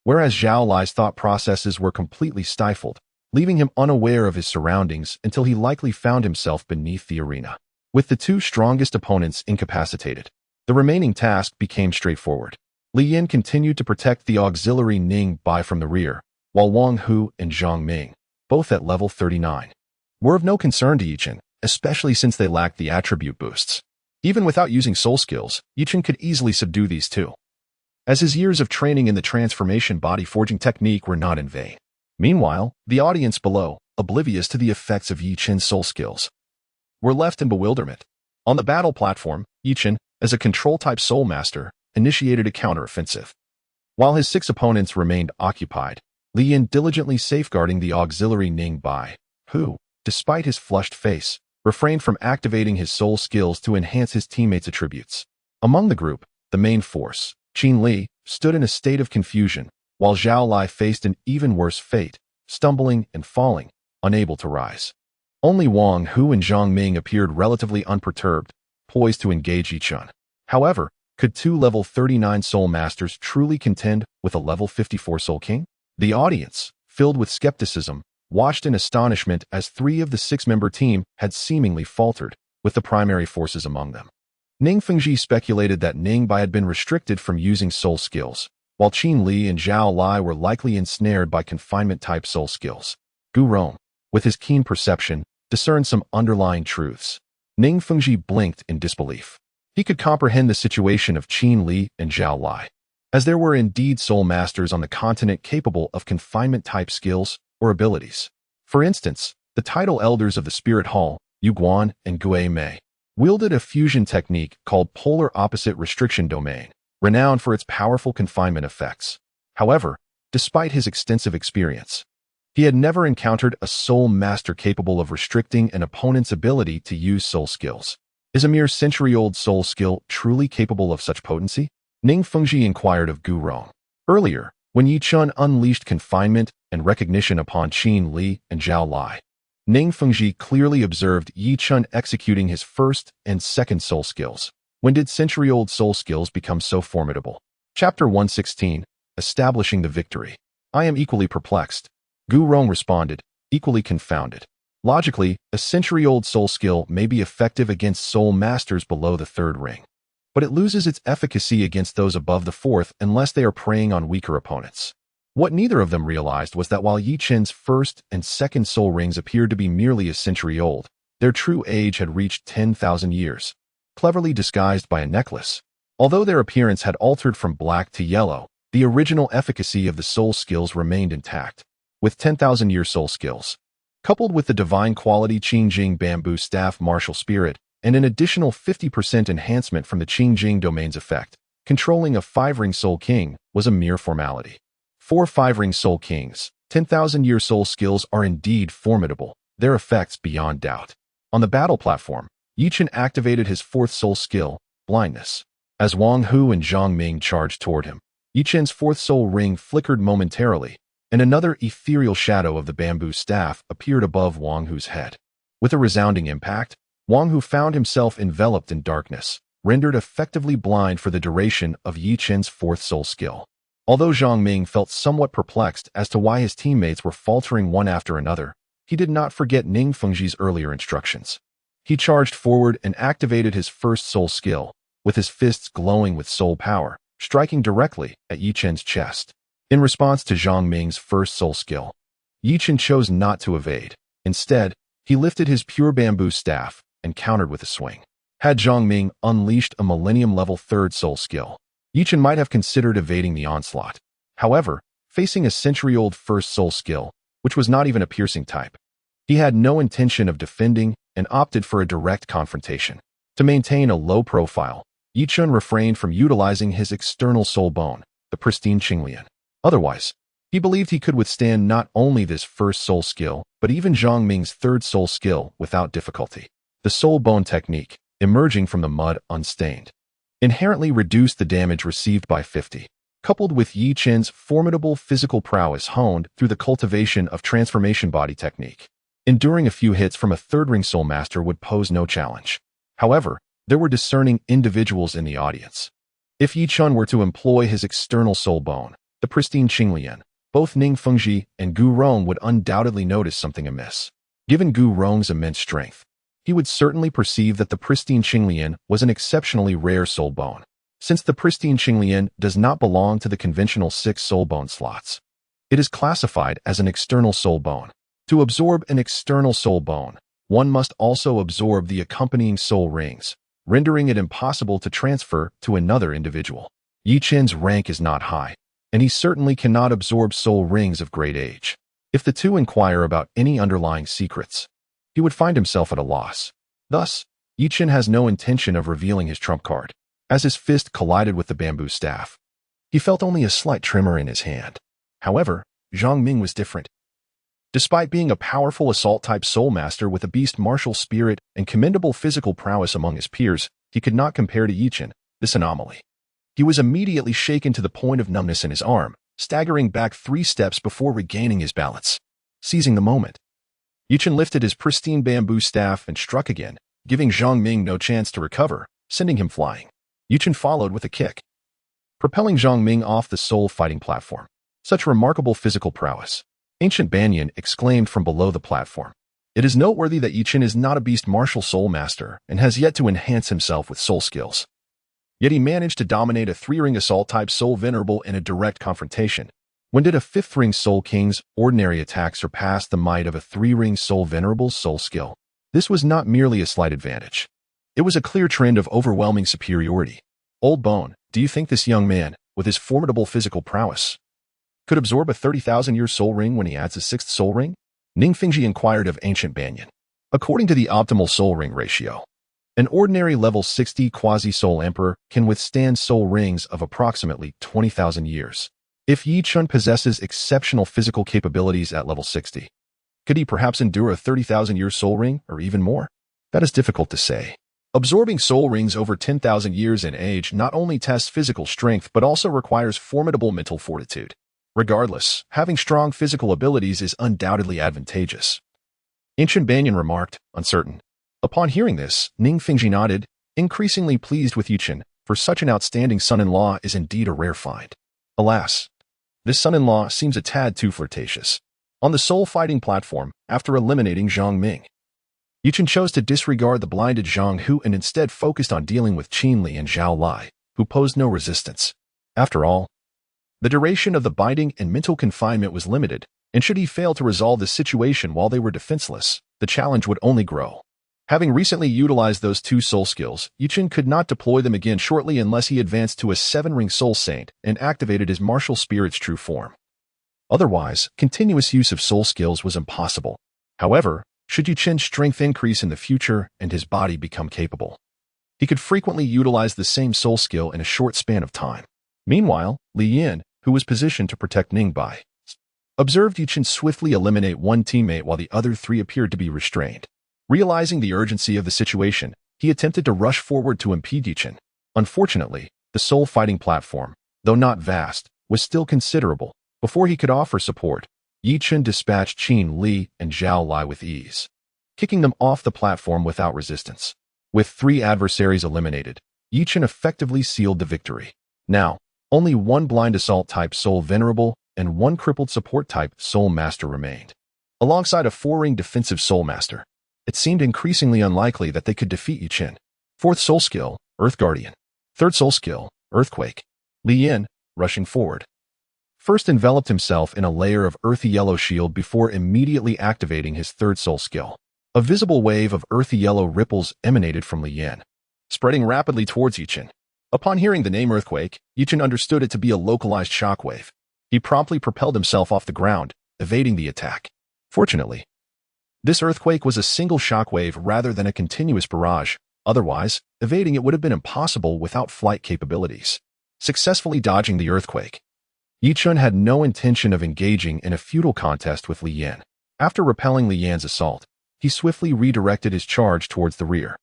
whereas Zhao Lai's thought processes were completely stifled, leaving him unaware of his surroundings until he likely found himself beneath the arena. With the two strongest opponents incapacitated, the remaining task became straightforward. Li Yin continued to protect the auxiliary Ning Bai from the rear, while Wang Hu and Zhang Ming, both at level 39, were of no concern to Yichen, especially since they lacked the attribute boosts. Even without using soul skills, Yichen could easily subdue these two, as his years of training in the transformation body forging technique were not in vain. Meanwhile, the audience below, oblivious to the effects of Yichen's soul skills, were left in bewilderment. On the battle platform, Yichen, as a control-type soul master, initiated a counteroffensive. While his six opponents remained occupied, Li Yin diligently safeguarding the auxiliary Ning Bai, who, despite his flushed face, refrained from activating his soul skills to enhance his teammates' attributes. Among the group, the main force, Qin Li, stood in a state of confusion, while Zhao Lai faced an even worse fate, stumbling and falling, unable to rise. Only Wang Hu and Zhang Ming appeared relatively unperturbed, poised to engage Yichen. However, could two level 39 soul masters truly contend with a level 54 soul king? The audience, filled with skepticism, watched in astonishment as three of the six-member team had seemingly faltered, with the primary forces among them. Ning Fengji speculated that Ning Bai had been restricted from using soul skills, while Qin Li and Zhao Lai were likely ensnared by confinement-type soul skills. Gu Rong, with his keen perception, discerned some underlying truths. Ning Fengji blinked in disbelief. He could comprehend the situation of Qin Li and Zhao Lai, as there were indeed soul masters on the continent capable of confinement-type skills or abilities. For instance, the title elders of the Spirit Hall, Yu Guan and Gui Mei, wielded a fusion technique called Polar Opposite Restriction Domain, renowned for its powerful confinement effects. However, despite his extensive experience, he had never encountered a soul master capable of restricting an opponent's ability to use soul skills. Is a mere century-old soul skill truly capable of such potency? Ning Fengji inquired of Gu Rong. Earlier, when Yichen unleashed confinement and recognition upon Qin Li and Zhao Lai, Ning Fengji clearly observed Yichen executing his first and second soul skills. When did century-old soul skills become so formidable? Chapter 116, Establishing the Victory. I am equally perplexed. Gu Rong responded, equally confounded. Logically, a century-old soul skill may be effective against soul masters below the third ring, but it loses its efficacy against those above the fourth unless they are preying on weaker opponents. What neither of them realized was that while Yichen's first and second soul rings appeared to be merely a century old, their true age had reached 10,000 years, cleverly disguised by a necklace. Although their appearance had altered from black to yellow, the original efficacy of the soul skills remained intact. With 10,000-year soul skills, coupled with the divine quality Qingjing Bamboo Staff Martial Spirit, and an additional 50% enhancement from the Qingjing Domain's effect, controlling a 5-ring Soul King was a mere formality. 4 5-ring Soul Kings, 10,000-year soul skills are indeed formidable, their effects beyond doubt. On the battle platform, Yichen activated his 4th soul skill, Blindness. As Wang Hu and Zhang Ming charged toward him, Yichen's 4th soul ring flickered momentarily, and another ethereal shadow of the bamboo staff appeared above Wang Hu's head. With a resounding impact, Wang Hu found himself enveloped in darkness, rendered effectively blind for the duration of Yichen's 4th soul skill. Although Zhang Ming felt somewhat perplexed as to why his teammates were faltering one after another, he did not forget Ning Fengji's earlier instructions. He charged forward and activated his 1st soul skill, with his fists glowing with soul power, striking directly at Yichen's chest. In response to Zhang Ming's 1st soul skill, Yichen chose not to evade. Instead, he lifted his pure bamboo staff and countered with a swing. Had Zhang Ming unleashed a millennium-level 3rd soul skill, Yichen might have considered evading the onslaught. However, facing a century-old 1st soul skill, which was not even a piercing type, he had no intention of defending and opted for a direct confrontation. To maintain a low profile, Yichun refrained from utilizing his external soul bone, the pristine Qinglian. Otherwise, he believed he could withstand not only this first soul skill, but even Zhang Ming's third soul skill without difficulty. The soul bone technique, emerging from the mud unstained, inherently reduced the damage received by 50. Coupled with Yi Chen's formidable physical prowess honed through the cultivation of transformation body technique, enduring a few hits from a third-ring soul master would pose no challenge. However, there were discerning individuals in the audience. If Yi Chen were to employ his external soul bone, the pristine Qinglian, both Ning Fengji and Gu Rong would undoubtedly notice something amiss. Given Gu Rong's immense strength, he would certainly perceive that the pristine Qinglian was an exceptionally rare soul bone, since the pristine Qinglian does not belong to the conventional 6 soul bone slots. It is classified as an external soul bone. To absorb an external soul bone, one must also absorb the accompanying soul rings, rendering it impossible to transfer to another individual. Yi Chen's rank is not high, and he certainly cannot absorb soul rings of great age. If the two inquire about any underlying secrets, he would find himself at a loss. Thus, Yi Chen has no intention of revealing his trump card. As his fist collided with the bamboo staff, he felt only a slight tremor in his hand. However, Zhang Ming was different. Despite being a powerful assault-type soul master with a beast martial spirit and commendable physical prowess among his peers, he could not compare to Yi Chen, this anomaly. He was immediately shaken to the point of numbness in his arm, staggering back 3 steps before regaining his balance. Seizing the moment, Yi Chen lifted his pristine bamboo staff and struck again, giving Zhang Ming no chance to recover, sending him flying. Yi Chen followed with a kick, propelling Zhang Ming off the soul fighting platform. Such remarkable physical prowess. Ancient Banyan exclaimed from below the platform. It is noteworthy that Yi Chen is not a beast martial soul master and has yet to enhance himself with soul skills. Yet he managed to dominate a 3-ring assault-type soul venerable in a direct confrontation. When did a 5th-ring soul king's ordinary attack surpass the might of a 3-ring soul venerable's soul skill? This was not merely a slight advantage. It was a clear trend of overwhelming superiority. Old Bone, do you think this young man, with his formidable physical prowess, could absorb a 30,000-year soul ring when he adds a 6th soul ring? Ning Fengji inquired of Ancient Banyan. According to the optimal soul ring ratio, an ordinary level 60 quasi-soul emperor can withstand soul rings of approximately 20,000 years. If Yi Chen possesses exceptional physical capabilities at level 60, could he perhaps endure a 30,000-year soul ring or even more? That is difficult to say. Absorbing soul rings over 10,000 years in age not only tests physical strength but also requires formidable mental fortitude. Regardless, having strong physical abilities is undoubtedly advantageous. Ancient Banyan remarked, uncertain. Upon hearing this, Ning Fengji nodded, increasingly pleased with Yi Chen, for such an outstanding son-in-law is indeed a rare find. Alas, this son-in-law seems a tad too flirtatious. On the soul-fighting platform, after eliminating Zhang Ming, Yi Chen chose to disregard the blinded Zhang Hu and instead focused on dealing with Qin Li and Zhao Lai, who posed no resistance. After all, the duration of the binding and mental confinement was limited, and should he fail to resolve the situation while they were defenseless, the challenge would only grow. Having recently utilized those 2 soul skills, Yi Chen could not deploy them again shortly unless he advanced to a 7-ring soul saint and activated his martial spirit's true form. Otherwise, continuous use of soul skills was impossible. However, should Yi Chen's strength increase in the future and his body become capable, he could frequently utilize the same soul skill in a short span of time. Meanwhile, Li Yin, who was positioned to protect Ning Bai, observed Yi Chen swiftly eliminate one teammate while the other 3 appeared to be restrained. Realizing the urgency of the situation, he attempted to rush forward to impede Yi Chen. Unfortunately, the soul fighting platform, though not vast, was still considerable. Before he could offer support, Yi Chen dispatched Qin Li and Zhao Lai with ease, kicking them off the platform without resistance. With 3 adversaries eliminated, Yi Chen effectively sealed the victory. Now, only 1 blind assault-type soul venerable and 1 crippled support-type soul master remained. Alongside a 4-ring defensive soul master, it seemed increasingly unlikely that they could defeat Yi Chen. 4th soul skill, Earth Guardian. 3rd soul skill, Earthquake. Li Yin, rushing forward, first enveloped himself in a layer of earthy yellow shield before immediately activating his 3rd soul skill. A visible wave of earthy yellow ripples emanated from Li Yin, spreading rapidly towards Yi Chen. Upon hearing the name Earthquake, Yi Chen understood it to be a localized shockwave. He promptly propelled himself off the ground, evading the attack. Fortunately, This earthquake was a single shockwave rather than a continuous barrage. Otherwise, evading it would have been impossible without flight capabilities. Successfully dodging the earthquake, Yi Chun had no intention of engaging in a futile contest with Li Yan. After repelling Li Yan's assault, he swiftly redirected his charge towards the rear,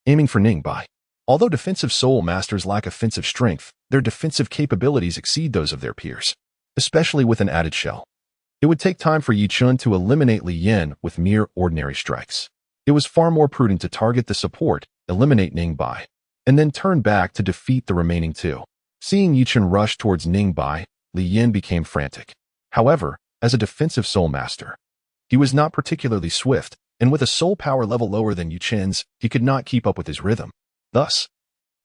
aiming for Ning Bai. Although defensive soul masters lack offensive strength, their defensive capabilities exceed those of their peers, especially with an added shell. It would take time for Yi Chun to eliminate Li Yan with mere ordinary strikes. It was far more prudent to target the support, eliminate Ning Bai, and then turn back to defeat the remaining two. Seeing Yi Chun rush towards Ning Bai, Li Yan became frantic. However, as a defensive soul master, he was not particularly swift, and with a soul power level lower than Yi Chun's, he could not keep up with his rhythm. Thus,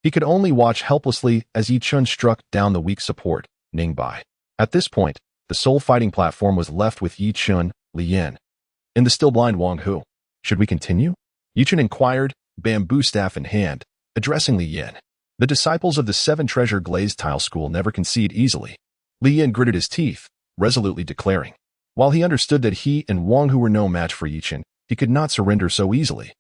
he could only watch helplessly as Yi Chun struck down the weak support, Ning Bai. At this point, the soul fighting platform was left with Yi Chun, Li Yan, and the still blind Wang Hu. Should we continue? Yi Chun inquired, bamboo staff in hand, addressing Li Yan. The disciples of the Seven Treasure Glazed Tile School never concede easily. Li Yan gritted his teeth, resolutely declaring. While he understood that he and Wang Hu were no match for Yi Chun, he could not surrender so easily.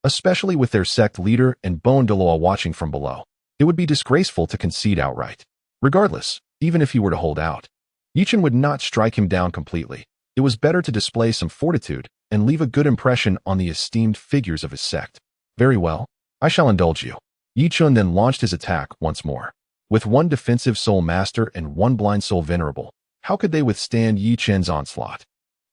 Especially with their sect leader and Bone Douluo watching from below. It would be disgraceful to concede outright. Regardless, even if he were to hold out, Yi Chun would not strike him down completely. It was better to display some fortitude and leave a good impression on the esteemed figures of his sect. Very well, I shall indulge you. Yi Chun then launched his attack once more. With one defensive soul master and one blind soul venerable, how could they withstand Yi Chun's onslaught?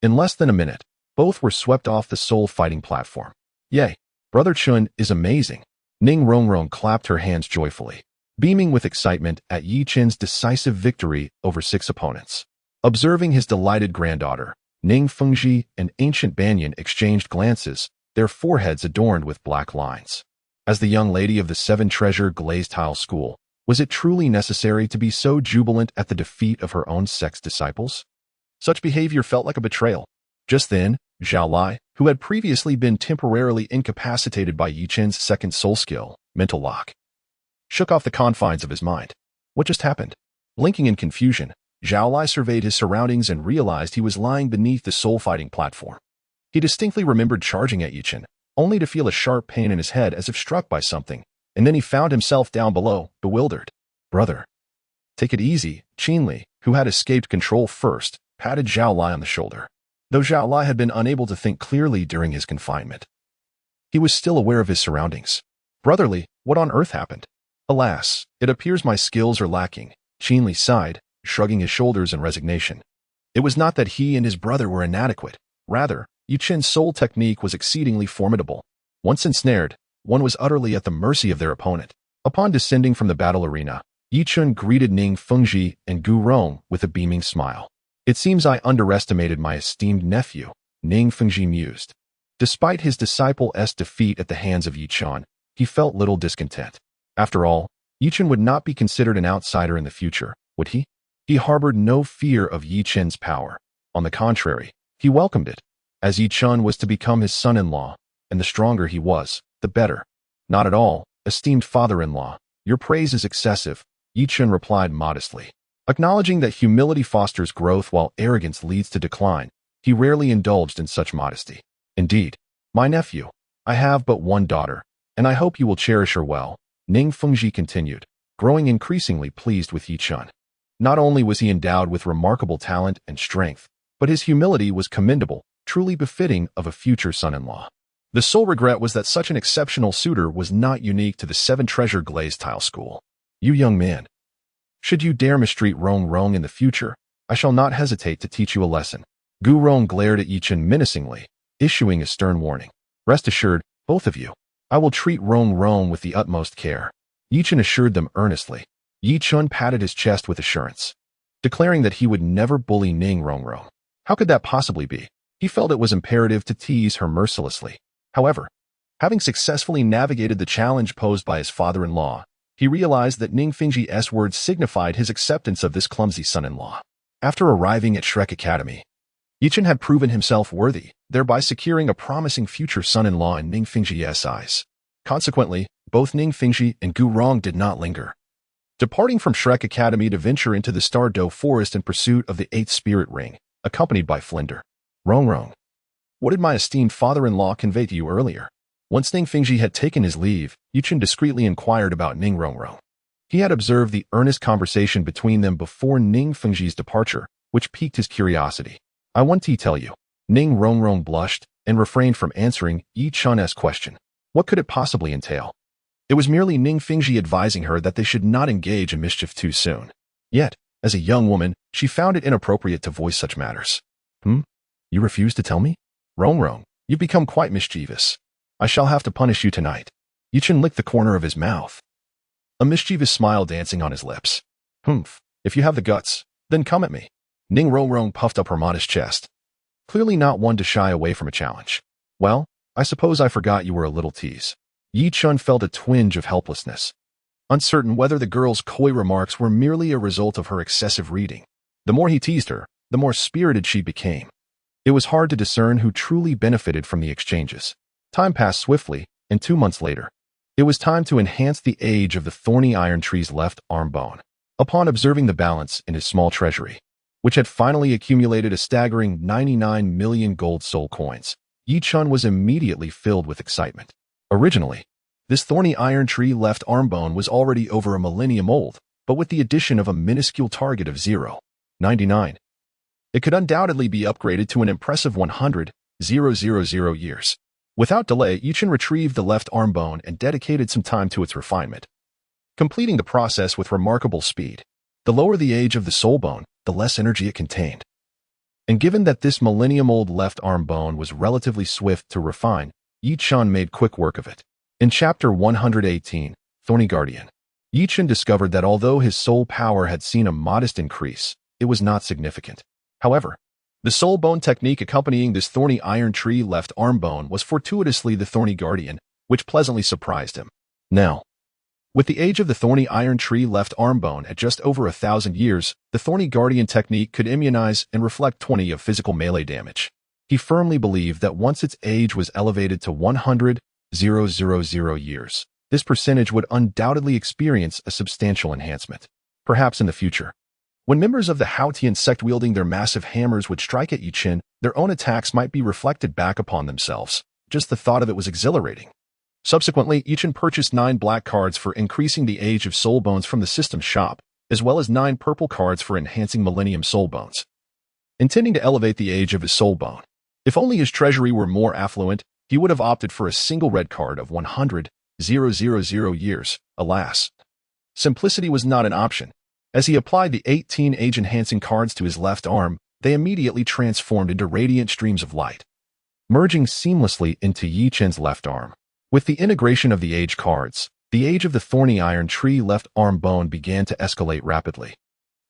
In less than a minute, both were swept off the soul fighting platform. Yay, Brother Chun is amazing. Ning Rongrong clapped her hands joyfully, beaming with excitement at Yi Chun's decisive victory over 6 opponents. Observing his delighted granddaughter, Ning Fengji and Ancient Banyan exchanged glances, their foreheads adorned with black lines. As the young lady of the Seven Treasure Glazed Tile School, was it truly necessary to be so jubilant at the defeat of her own sect's disciples? Such behavior felt like a betrayal. Just then, Zhao Lai, who had previously been temporarily incapacitated by Yi Chun's second soul skill, mental lock, shook off the confines of his mind. What just happened? Blinking in confusion, Zhao Lai surveyed his surroundings and realized he was lying beneath the soul fighting platform. He distinctly remembered charging at Yi Chun, only to feel a sharp pain in his head as if struck by something, and then he found himself down below, bewildered. Brother, take it easy, Qin Li, who had escaped control first, patted Zhao Lai on the shoulder. Though Zhao Lai had been unable to think clearly during his confinement, he was still aware of his surroundings. Brotherly, what on earth happened? Alas, it appears my skills are lacking, Qin Li sighed, shrugging his shoulders in resignation. It was not that he and his brother were inadequate. Rather, Yi Chun's soul technique was exceedingly formidable. Once ensnared, one was utterly at the mercy of their opponent. Upon descending from the battle arena, Yi Chun greeted Ning Fengji and Gu Rong with a beaming smile. It seems I underestimated my esteemed nephew, Ning Fengji mused. Despite his disciple's defeat at the hands of Yi Chun, he felt little discontent. After all, Yi Chun would not be considered an outsider in the future, would he? He harbored no fear of Yi Chun's power. On the contrary, he welcomed it, as Yi Chun was to become his son-in-law, and the stronger he was, the better. Not at all, esteemed father-in-law. Your praise is excessive, Yi Chun replied modestly. Acknowledging that humility fosters growth while arrogance leads to decline, he rarely indulged in such modesty. Indeed, my nephew, I have but one daughter, and I hope you will cherish her well, Ning Fengji continued, growing increasingly pleased with Yi Chun. Not only was he endowed with remarkable talent and strength, but his humility was commendable, truly befitting of a future son-in-law. The sole regret was that such an exceptional suitor was not unique to the Seven Treasure Glazed Tile School. You young man, should you dare mistreat Rong in the future, I shall not hesitate to teach you a lesson. Gu Rong glared at Yi Chun menacingly, issuing a stern warning. Rest assured, both of you, I will treat Rong with the utmost care. Yi Chun assured them earnestly. Yi Chun patted his chest with assurance, declaring that he would never bully Ning Rong. How could that possibly be? He felt it was imperative to tease her mercilessly. However, having successfully navigated the challenge posed by his father-in-law, he realized that Ning Fengji's words signified his acceptance of this clumsy son-in-law. After arriving at Shrek Academy, Yi Chun had proven himself worthy, thereby securing a promising future son-in-law in Ning Fengji's eyes. Consequently, both Ning Fengji and Gu Rong did not linger, departing from Shrek Academy to venture into the Stardo Forest in pursuit of the 8th Spirit Ring, accompanied by Flinder. Rong. What did my esteemed father-in-law convey to you earlier? Once Ning Fingji had taken his leave, Yuchen discreetly inquired about Ning Rongrong. He had observed the earnest conversation between them before Ning Fengji's departure, which piqued his curiosity. I want to tell you. Ning Rongrong blushed and refrained from answering Yi Chun's question. What could it possibly entail? It was merely Ning Fingji advising her that they should not engage in mischief too soon. Yet, as a young woman, she found it inappropriate to voice such matters. You refuse to tell me? Rongrong, you've become quite mischievous. I shall have to punish you tonight. Yuchen licked the corner of his mouth, a mischievous smile dancing on his lips. If you have the guts, then come at me. Ning Rongrong puffed up her modest chest, clearly not one to shy away from a challenge. Well, I suppose I forgot you were a little tease. Yi Chun felt a twinge of helplessness, uncertain whether the girl's coy remarks were merely a result of her excessive reading. The more he teased her, the more spirited she became. It was hard to discern who truly benefited from the exchanges. Time passed swiftly, and 2 months later, it was time to enhance the age of the thorny iron tree's left arm bone. Upon observing the balance in his small treasury, which had finally accumulated a staggering 99 million gold soul coins, Yi Chun was immediately filled with excitement. Originally, this thorny iron tree left arm bone was already over a millennium old, but with the addition of a minuscule target of 0.99, it could undoubtedly be upgraded to an impressive 100,000 years. Without delay, Yi Chun retrieved the left arm bone and dedicated some time to its refinement, completing the process with remarkable speed. The lower the age of the soul bone, the less energy it contained. And given that this millennium-old left arm bone was relatively swift to refine, Yi Chun made quick work of it. In Chapter 118, Thorny Guardian, Yi Chun discovered that although his soul power had seen a modest increase, it was not significant. However, the soul bone technique accompanying this thorny iron tree left arm bone was fortuitously the Thorny Guardian, which pleasantly surprised him. Now, with the age of the thorny iron tree left arm bone at just over 1,000 years, the Thorny Guardian technique could immunize and reflect 20 of physical melee damage. He firmly believed that once its age was elevated to 100,000 years, this percentage would undoubtedly experience a substantial enhancement. Perhaps in the future, when members of the Haotian sect wielding their massive hammers would strike at Yi Chun, their own attacks might be reflected back upon themselves. Just the thought of it was exhilarating. Subsequently, Yi Chun purchased 9 black cards for increasing the age of soul bones from the system's shop, as well as 9 purple cards for enhancing Millennium soul bones, intending to elevate the age of his soul bone. If only his treasury were more affluent, he would have opted for a single red card of 100,000 years. Alas, simplicity was not an option. As he applied the 18 age-enhancing cards to his left arm, they immediately transformed into radiant streams of light, merging seamlessly into Yi Chun's left arm. With the integration of the age cards, the age of the thorny iron tree left arm bone began to escalate rapidly,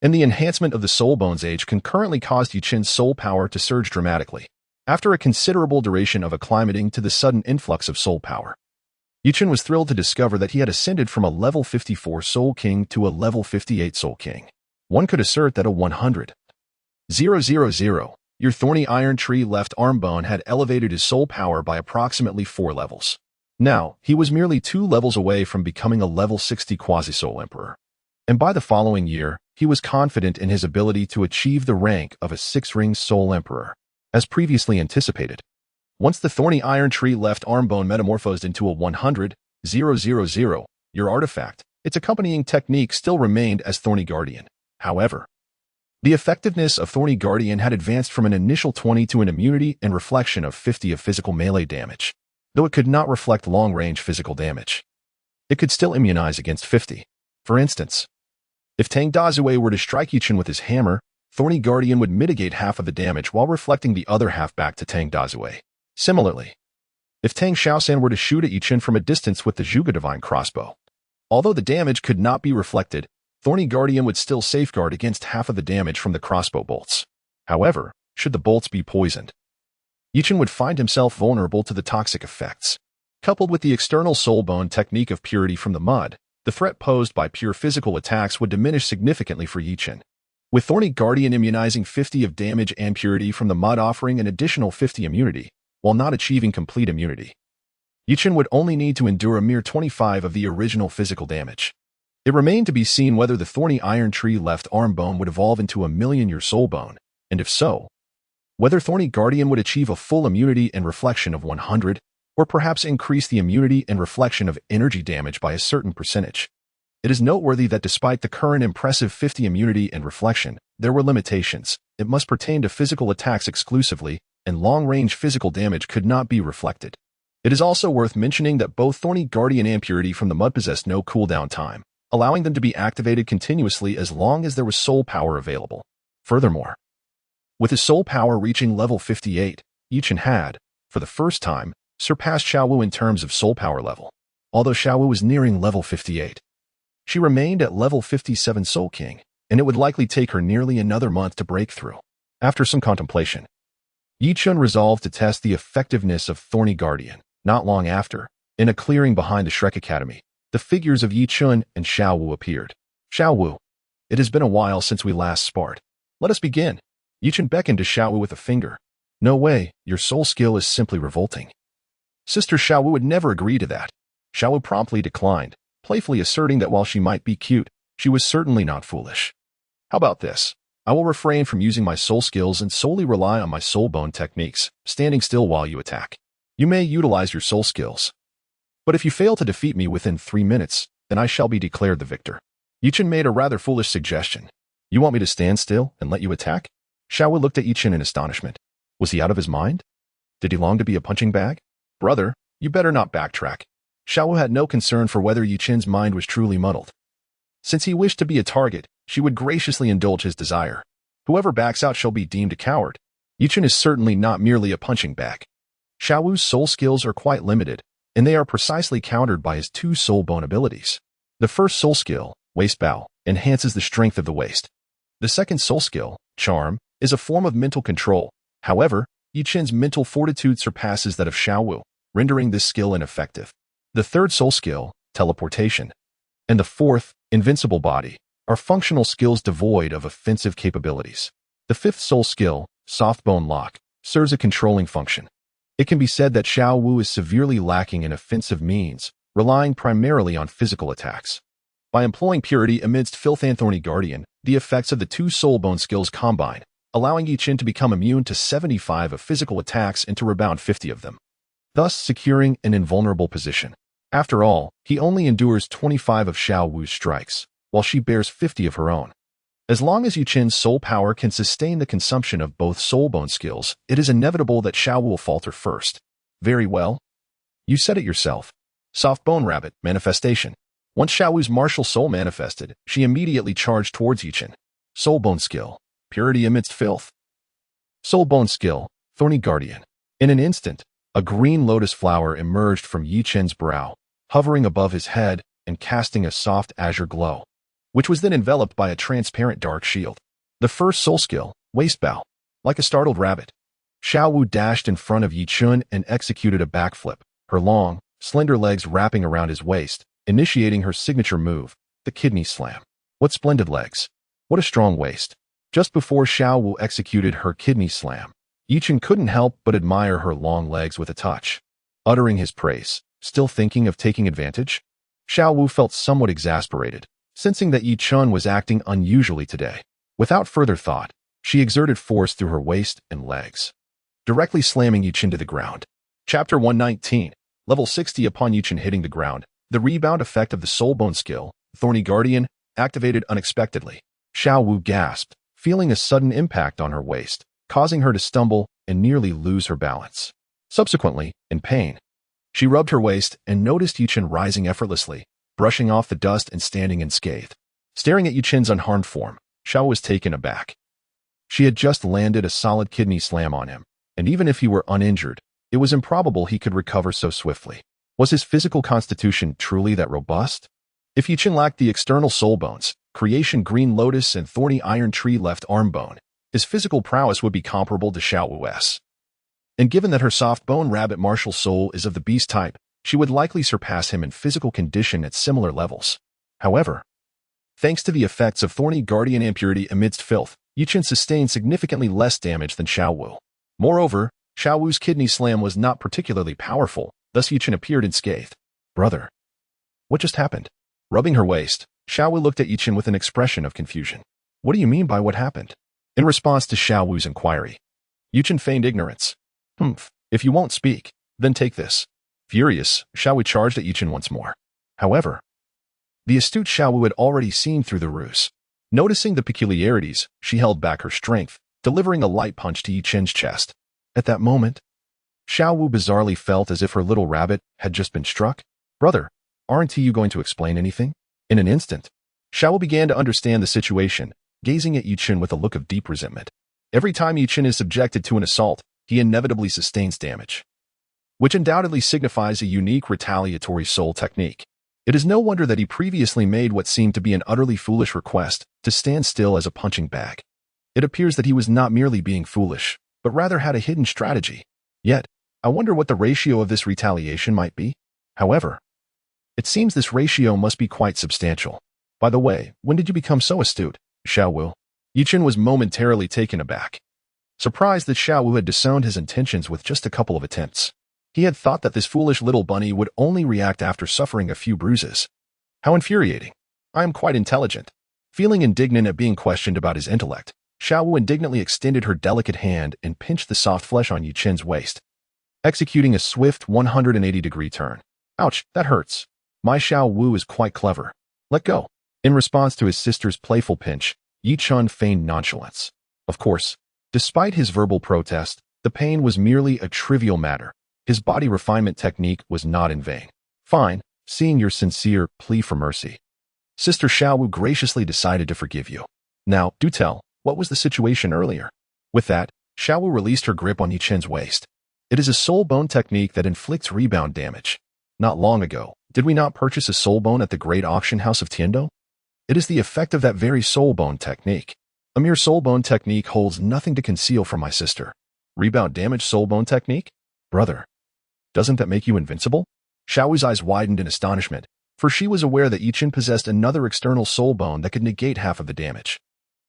and the enhancement of the soul bone's age concurrently caused Yi Chun's soul power to surge dramatically. After a considerable duration of acclimating to the sudden influx of soul power, Yi Chun was thrilled to discover that he had ascended from a level 54 Soul King to a level 58 Soul King. One could assert that a 100,000 year thorny iron tree left arm bone had elevated his soul power by approximately 4 levels. Now, he was merely 2 levels away from becoming a level 60 Quasi-Soul Emperor. And by the following year, he was confident in his ability to achieve the rank of a 6-ring Soul Emperor, as previously anticipated. Once the thorny iron tree left arm bone metamorphosed into a 100,000 year artifact, its accompanying technique still remained as Thorny Guardian. However, the effectiveness of Thorny Guardian had advanced from an initial 20 to an immunity and reflection of 50 of physical melee damage. Though it could not reflect long-range physical damage, it could still immunize against 50. For instance, if Tang Dazue were to strike Yi Chun with his hammer, Thorny Guardian would mitigate half of the damage while reflecting the other half back to Tang Dazue. Similarly, if Tang Shaosan were to shoot at Yi Chun from a distance with the Zhuge Divine crossbow, although the damage could not be reflected, Thorny Guardian would still safeguard against half of the damage from the crossbow bolts. However, should the bolts be poisoned, Yi Chun would find himself vulnerable to the toxic effects. Coupled with the external soul bone technique of purity from the mud, the threat posed by pure physical attacks would diminish significantly for Yi Chun. With Thorny Guardian immunizing 50 of damage and purity from the mud offering an additional 50 immunity, while not achieving complete immunity, Yi Chun would only need to endure a mere 25 of the original physical damage. It remained to be seen whether the thorny iron tree left arm bone would evolve into a 1,000,000-year soul bone, and if so, Whether Thorny Guardian would achieve a full immunity and reflection of 100, or perhaps increase the immunity and reflection of energy damage by a certain percentage. It is noteworthy that despite the current impressive 50 immunity and reflection, there were limitations. It must pertain to physical attacks exclusively, and long-range physical damage could not be reflected. It is also worth mentioning that both Thorny Guardian and Purity from the Mud possessed no cooldown time, allowing them to be activated continuously as long as there was soul power available. Furthermore, with his soul power reaching level 58, Yichen had, for the first time, surpassed Xiaowu in terms of soul power level. Although Xiaowu was nearing level 58, she remained at level 57 Soul King, and it would likely take her nearly another month to break through. After some contemplation, Yichen resolved to test the effectiveness of Thorny Guardian. Not long after, in a clearing behind the Shrek Academy, the figures of Yichen and Xiaowu appeared. Xiaowu, it has been a while since we last sparred. Let us begin. Yichen beckoned to Xiaowu with a finger. No way, your soul skill is simply revolting. Sister Xiaowu would never agree to that. Xiaowu promptly declined, playfully asserting that while she might be cute, she was certainly not foolish. How about this? I will refrain from using my soul skills and solely rely on my soul bone techniques, standing still while you attack. You may utilize your soul skills. But if you fail to defeat me within 3 minutes, then I shall be declared the victor. Yichen made a rather foolish suggestion. You want me to stand still and let you attack? Xiaowu looked at Yichen in astonishment. Was he out of his mind? Did he long to be a punching bag? Brother, you better not backtrack. Xiaowu had no concern for whether Yichen's mind was truly muddled. Since he wished to be a target, she would graciously indulge his desire. Whoever backs out shall be deemed a coward. Yichen is certainly not merely a punching bag. Xiaowu's soul skills are quite limited, and they are precisely countered by his 2 soul bone abilities. The first soul skill, Waist Bow, enhances the strength of the waist. The second soul skill, Charm, is a form of mental control. However, Yichen's mental fortitude surpasses that of Xiaowu, rendering this skill ineffective. The third soul skill, Teleportation, and the fourth, Invincible Body, are functional skills devoid of offensive capabilities. The fifth soul skill, Soft Bone Lock, serves a controlling function. It can be said that Xiaowu is severely lacking in offensive means, relying primarily on physical attacks. By employing Purity amidst Filth and Thorny Guardian, the effects of the 2 soul bone skills combine, allowing Yichen to become immune to 75 of physical attacks and to rebound 50 of them, thus securing an invulnerable position. After all, he only endures 25 of Xiaowu's strikes, while she bears 50 of her own. As long as Yichen's soul power can sustain the consumption of both soul bone skills, it is inevitable that Xiaowu will falter first. Very well. You said it yourself. Soft Bone Rabbit, Manifestation. Once Xiaowu's martial soul manifested, she immediately charged towards Yichen. Soul Bone Skill, Purity amidst Filth. Soul Bone Skill, Thorny Guardian. In an instant, a green lotus flower emerged from Yichen's brow, hovering above his head and casting a soft azure glow, which was then enveloped by a transparent dark shield. The first soul skill, Waist Bow. Like a startled rabbit, Xiaowu dashed in front of Yichen and executed a backflip, her long, slender legs wrapping around his waist, initiating her signature move, the Kidney Slam. What splendid legs. What a strong waist. Just before Xiaowu executed her Kidney Slam, Yichen couldn't help but admire her long legs with a touch. Uttering his praise, still thinking of taking advantage, Xiaowu felt somewhat exasperated, sensing that Yichen was acting unusually today. Without further thought, she exerted force through her waist and legs, directly slamming Yichen to the ground. Chapter 119, Level 60. Upon Yichen hitting the ground, the rebound effect of the soul bone skill, Thorny Guardian, activated unexpectedly. Xiaowu gasped, feeling a sudden impact on her waist, causing her to stumble and nearly lose her balance. Subsequently, in pain, she rubbed her waist and noticed Yichen rising effortlessly, brushing off the dust and standing unscathed. Staring at Yichen's unharmed form, Xiao was taken aback. She had just landed a solid kidney slam on him, and even if he were uninjured, it was improbable he could recover so swiftly. Was his physical constitution truly that robust? If Yichen lacked the external soul bones, Creation Green Lotus and Thorny Iron Tree left arm bone, his physical prowess would be comparable to Xiaowu's. And given that her soft bone rabbit martial soul is of the beast type, she would likely surpass him in physical condition at similar levels. However, thanks to the effects of Thorny Guardian Impurity amidst Filth, Yichen sustained significantly less damage than Xiaowu. Moreover, Xiaowu's Kidney Slam was not particularly powerful, thus Yichen appeared unscathed. Brother, what just happened? Rubbing her waist, Xiaowu looked at Yichen with an expression of confusion. What do you mean by what happened? In response to Xiaowu's inquiry, Yuchen feigned ignorance. Humph, if you won't speak, then take this. Furious, Xiaowu charged at Yuchen once more. However, the astute Xiaowu had already seen through the ruse. Noticing the peculiarities, she held back her strength, delivering a light punch to Yuchen's chest. At that moment, Xiaowu bizarrely felt as if her little rabbit had just been struck. Brother, aren't you going to explain anything? In an instant, Xiaowu began to understand the situation, gazing at Yuchen with a look of deep resentment. Every time Yuchen is subjected to an assault, he inevitably sustains damage, which undoubtedly signifies a unique retaliatory soul technique. It is no wonder that he previously made what seemed to be an utterly foolish request to stand still as a punching bag. It appears that he was not merely being foolish, but rather had a hidden strategy. Yet, I wonder what the ratio of this retaliation might be. However, it seems this ratio must be quite substantial. By the way, when did you become so astute, Xiaowu? Yuchen was momentarily taken aback, surprised that Xiaowu had disowned his intentions with just a couple of attempts. He had thought that this foolish little bunny would only react after suffering a few bruises. How infuriating. I am quite intelligent. Feeling indignant at being questioned about his intellect, Xiaowu indignantly extended her delicate hand and pinched the soft flesh on Yuchen's waist, executing a swift 180-degree turn. Ouch, that hurts. My Xiaowu is quite clever. Let go. In response to his sister's playful pinch, Yuchen feigned nonchalance. Of course, despite his verbal protest, the pain was merely a trivial matter. His body refinement technique was not in vain. Fine, seeing your sincere plea for mercy, Sister Xiaowu graciously decided to forgive you. Now, do tell, what was the situation earlier? With that, Xiaowu released her grip on Yuchen's waist. It is a soul bone technique that inflicts rebound damage. Not long ago, did we not purchase a soul bone at the great auction house of Tiando? It is the effect of that very soul bone technique. A mere soul bone technique holds nothing to conceal from my sister. Rebound damage soul bone technique? Brother, doesn't that make you invincible? Xiaowu's eyes widened in astonishment, for she was aware that Yuchen possessed another external soul bone that could negate half of the damage.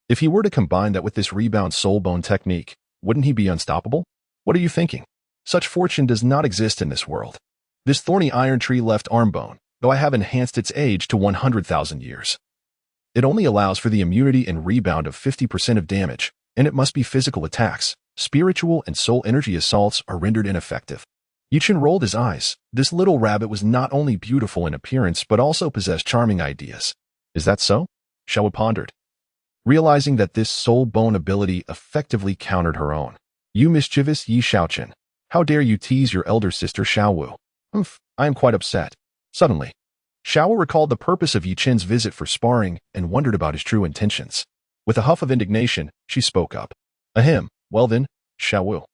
If he were to combine that with this rebound soul bone technique, wouldn't he be unstoppable? What are you thinking? Such fortune does not exist in this world. This thorny iron tree left arm bone, though I have enhanced its age to 100,000 years. It only allows for the immunity and rebound of 50% of damage, and it must be physical attacks. Spiritual and soul energy assaults are rendered ineffective. Yuchen rolled his eyes. This little rabbit was not only beautiful in appearance but also possessed charming ideas. Is that so? Xiaowu pondered, realizing that this soul bone ability effectively countered her own. You mischievous Yi Xiaochen. How dare you tease your elder sister Xiaowu? I am quite upset. Suddenly, Xiaowu recalled the purpose of Yuchen's visit for sparring and wondered about his true intentions. With a huff of indignation, she spoke up. Ahem, well then, Xiaowu.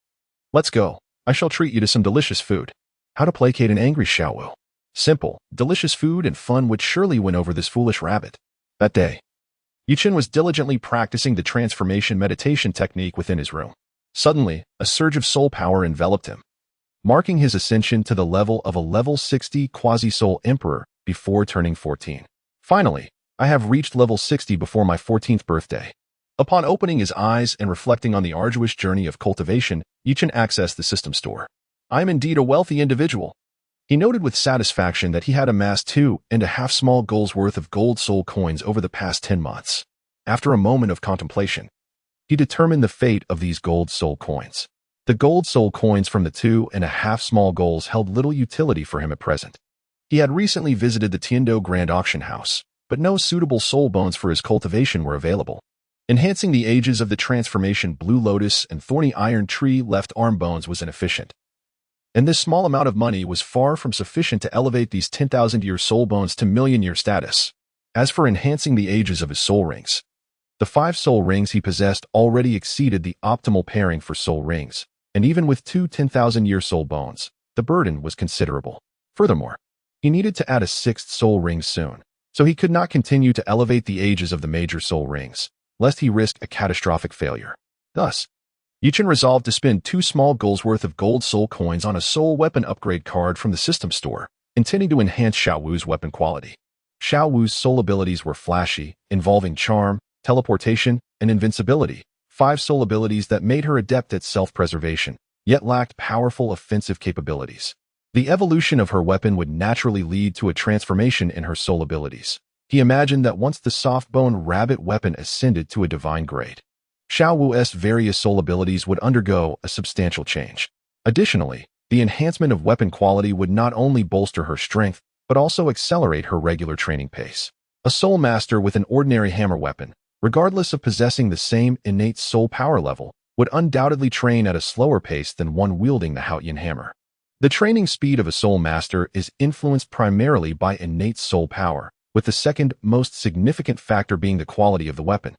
Let's go. I shall treat you to some delicious food. How to placate an angry Xiaowu. Simple, delicious food and fun would surely win over this foolish rabbit. That day, Yuchen was diligently practicing the transformation meditation technique within his room. Suddenly, a surge of soul power enveloped him, marking his ascension to the level of a level 60 quasi-soul emperor before turning 14. Finally, I have reached level 60 before my 14th birthday. Upon opening his eyes and reflecting on the arduous journey of cultivation, Yuchen accessed the system store. I am indeed a wealthy individual. He noted with satisfaction that he had amassed 2.5 small goals worth of gold soul coins over the past 10 months. After a moment of contemplation, he determined the fate of these gold soul coins. The gold soul coins from the 2.5 small goals held little utility for him at present. He had recently visited the Tiando Grand Auction House, but no suitable soul bones for his cultivation were available. Enhancing the ages of the transformation Blue Lotus and Thorny Iron Tree left arm bones was inefficient. And this small amount of money was far from sufficient to elevate these 10,000-year soul bones to million-year status. As for enhancing the ages of his soul rings, the 5 soul rings he possessed already exceeded the optimal pairing for soul rings, and even with 2 10,000-year soul bones, the burden was considerable. Furthermore, he needed to add a 6th soul ring soon, so he could not continue to elevate the ages of the major soul rings, lest he risk a catastrophic failure. Thus, Yuchen resolved to spend 2 small goals worth of gold soul coins on a soul weapon upgrade card from the system store, intending to enhance Xiaowu's weapon quality. Xiaowu's soul abilities were flashy, involving charm, teleportation, and invincibility, 5 soul abilities that made her adept at self-preservation, yet lacked powerful offensive capabilities. The evolution of her weapon would naturally lead to a transformation in her soul abilities. He imagined that once the soft-bone rabbit weapon ascended to a divine grade, Xiao Wu's various soul abilities would undergo a substantial change. Additionally, the enhancement of weapon quality would not only bolster her strength, but also accelerate her regular training pace. A soul master with an ordinary hammer weapon, regardless of possessing the same innate soul power level, would undoubtedly train at a slower pace than one wielding the Haotian hammer. The training speed of a soul master is influenced primarily by innate soul power, with the second most significant factor being the quality of the weapon.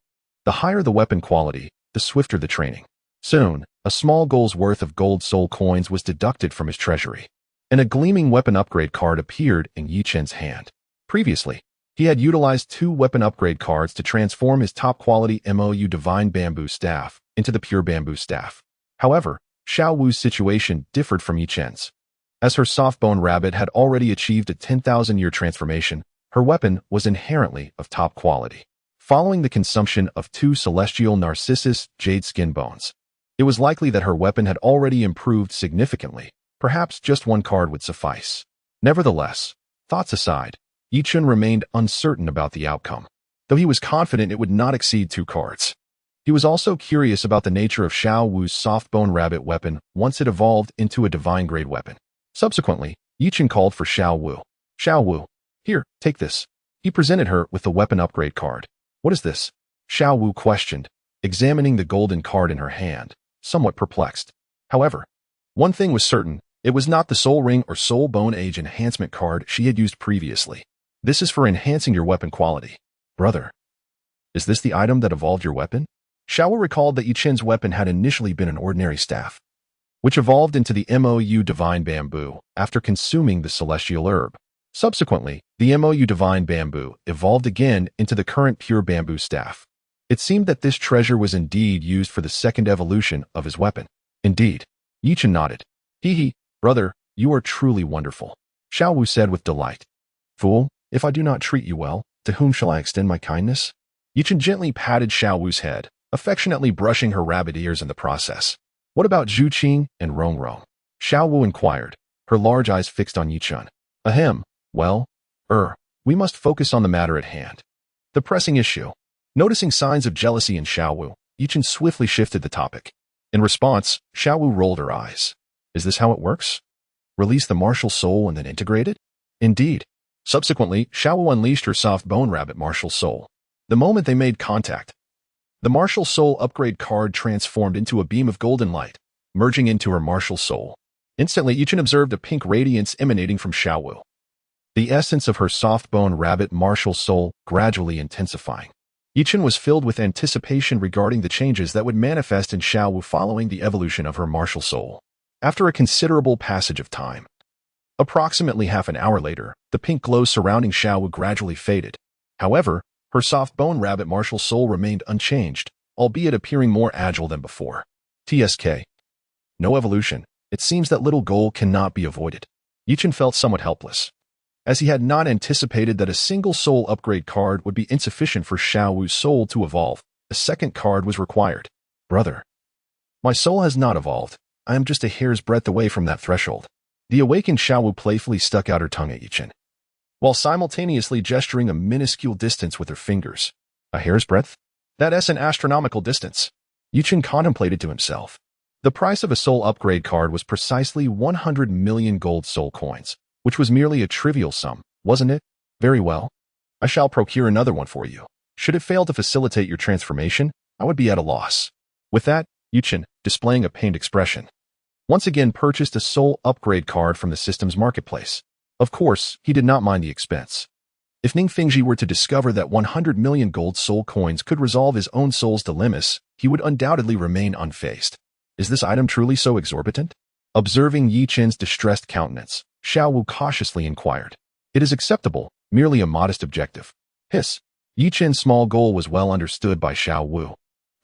The higher the weapon quality, the swifter the training. Soon, a small gold's worth of gold soul coins was deducted from his treasury, and a gleaming weapon upgrade card appeared in Yi Chen's hand. Previously, he had utilized 2 weapon upgrade cards to transform his top-quality MOU Divine Bamboo Staff into the Pure Bamboo Staff. However, Xiao Wu's situation differed from Yi Chen's. As her soft-bone rabbit had already achieved a 10,000-year transformation, her weapon was inherently of top quality. Following the consumption of 2 celestial Narcissus jade skin bones, it was likely that her weapon had already improved significantly. Perhaps just 1 card would suffice. Nevertheless, thoughts aside, Yi Chen remained uncertain about the outcome, though he was confident it would not exceed 2 cards. He was also curious about the nature of Xiao Wu's soft-bone rabbit weapon once it evolved into a divine-grade weapon. Subsequently, Yi Chen called for Xiao Wu. "Xiao Wu, here, take this." He presented her with the weapon upgrade card. "What is this?" Xiao Wu questioned, examining the golden card in her hand, somewhat perplexed. However, one thing was certain, it was not the Soul Ring or Soul Bone Age enhancement card she had used previously. "This is for enhancing your weapon quality." "Brother, is this the item that evolved your weapon?" Xiao Wu recalled that Yi Chen's weapon had initially been an ordinary staff, which evolved into the MOU Divine Bamboo after consuming the celestial herb. Subsequently, the MOU Divine Bamboo evolved again into the current Pure Bamboo Staff. It seemed that this treasure was indeed used for the second evolution of his weapon. "Indeed." Yi Chen nodded. "Hee, brother, you are truly wonderful," Xiao Wu said with delight. "Fool, if I do not treat you well, to whom shall I extend my kindness?" Yi Chen gently patted Xiao Wu's head, affectionately brushing her rabbit ears in the process. "What about Zhu Qing and Rong Rong?" Xiao Wu inquired, her large eyes fixed on Yi Chen. "Ahem, well, we must focus on the matter at hand. The pressing issue." Noticing signs of jealousy in Xiao Wu, Yi Chen swiftly shifted the topic. In response, Xiao Wu rolled her eyes. "Is this how it works? Release the martial soul and then integrate it?" "Indeed." Subsequently, Xiao Wu unleashed her soft bone rabbit martial soul. The moment they made contact, the martial soul upgrade card transformed into a beam of golden light, merging into her martial soul. Instantly, Yi Chen observed a pink radiance emanating from Xiao Wu, the essence of her soft bone rabbit martial soul gradually intensifying. Yi Chen was filled with anticipation regarding the changes that would manifest in Xiao Wu following the evolution of her martial soul. After a considerable passage of time, approximately half an hour later, the pink glow surrounding Xiao Wu gradually faded. However, her soft bone rabbit martial soul remained unchanged, albeit appearing more agile than before. TSK. No evolution. It seems that little goal cannot be avoided. Yi Chen felt somewhat helpless, as he had not anticipated that a single soul upgrade card would be insufficient for Xiao Wu's soul to evolve. A second card was required. "Brother, my soul has not evolved. I am just a hair's breadth away from that threshold." The awakened Xiao Wu playfully stuck out her tongue at Yi Chen, while simultaneously gesturing a minuscule distance with her fingers. "A hair's breadth? That is an astronomical distance." Yi Chen contemplated to himself. The price of a soul upgrade card was precisely 100 million gold soul coins, which was merely a trivial sum, wasn't it? "Very well. I shall procure another one for you. Should it fail to facilitate your transformation, I would be at a loss." With that, Yi Chen, displaying a pained expression, once again purchased a soul upgrade card from the system's marketplace. Of course, he did not mind the expense. If Ning Fengji were to discover that 100 million gold soul coins could resolve his own soul's dilemmas, he would undoubtedly remain unfazed. Is this item truly so exorbitant? Observing Yi Chen's distressed countenance, Xiao Wu cautiously inquired. "It is acceptable, merely a modest objective." Hiss. Yi Chen's small goal was well understood by Xiao Wu,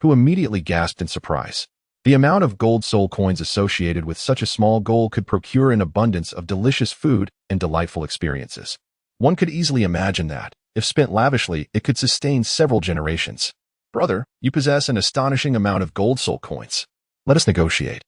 who immediately gasped in surprise. The amount of gold soul coins associated with such a small goal could procure an abundance of delicious food and delightful experiences. One could easily imagine that, if spent lavishly, it could sustain several generations. "Brother, you possess an astonishing amount of gold soul coins. Let us negotiate.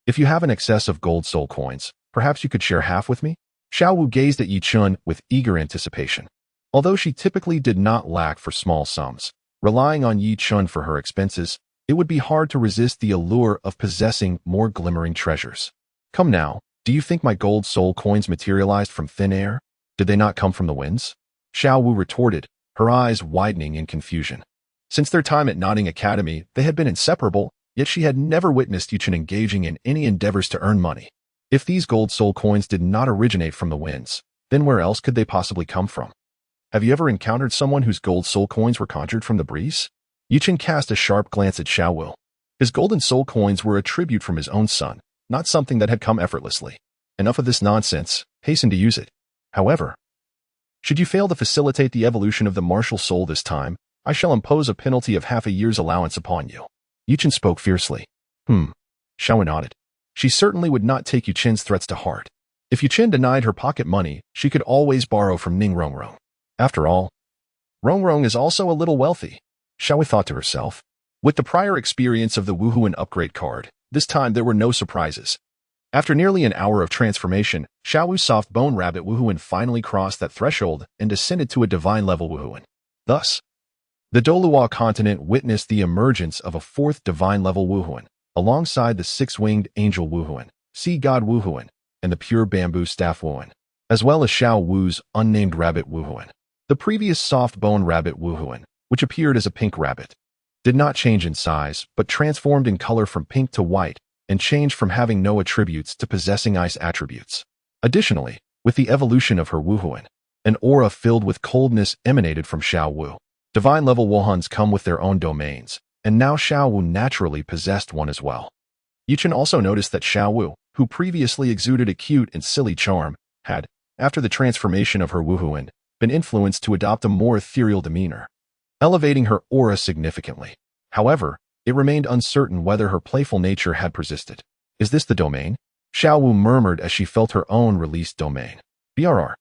If you have an excess of gold soul coins, perhaps you could share half with me?" Xiao Wu gazed at Yi Chen with eager anticipation. Although she typically did not lack for small sums, relying on Yi Chen for her expenses, it would be hard to resist the allure of possessing more glimmering treasures. Come now, do you think my gold soul coins materialized from thin air? Did they not come from the winds? Shiau Wu retorted, her eyes widening in confusion. Since their time at Notting Academy, they had been inseparable, yet she had never witnessed Yuchen engaging in any endeavors to earn money. If these gold soul coins did not originate from the winds, then where else could they possibly come from? Have you ever encountered someone whose gold soul coins were conjured from the breeze? Yuchen cast a sharp glance at Shiau Wu. His golden soul coins were a tribute from his own son, not something that had come effortlessly. Enough of this nonsense, hasten to use it. However, should you fail to facilitate the evolution of the martial soul this time, I shall impose a penalty of half a year's allowance upon you. Yuchen spoke fiercely. Shiau Wu nodded. She certainly would not take Yuchen's threats to heart. If Yuchen denied her pocket money, she could always borrow from Ning Rongrong. After all, Rongrong is also a little wealthy, Shiau Wu thought to herself. With the prior experience of the Wuhuan upgrade card, this time there were no surprises. After nearly an hour of transformation, Shiau Wu's soft bone rabbit Wuhuan finally crossed that threshold and descended to a divine level Wuhuan. Thus, the Douluo Continent witnessed the emergence of a fourth divine level Wuhuan, alongside the six-winged angel Wuhuan, sea god Wuhuan, and the pure bamboo staff Wuhuan, as well as Shiau Wu's unnamed rabbit Wuhuan. The previous soft bone rabbit Wuhuan, which appeared as a pink rabbit, did not change in size, but transformed in color from pink to white, and changed from having no attributes to possessing ice attributes. Additionally, with the evolution of her Wuhuan, an aura filled with coldness emanated from Shiau Wu. Divine-level Wuhuans come with their own domains, and now Shiau Wu naturally possessed one as well. Yuchen also noticed that Shiau Wu, who previously exuded a cute and silly charm, had, after the transformation of her Wuhuan, been influenced to adopt a more ethereal demeanor, elevating her aura significantly. However, it remained uncertain whether her playful nature had persisted. Is this the domain? Shiau Wu murmured as she felt her own released domain. BRR.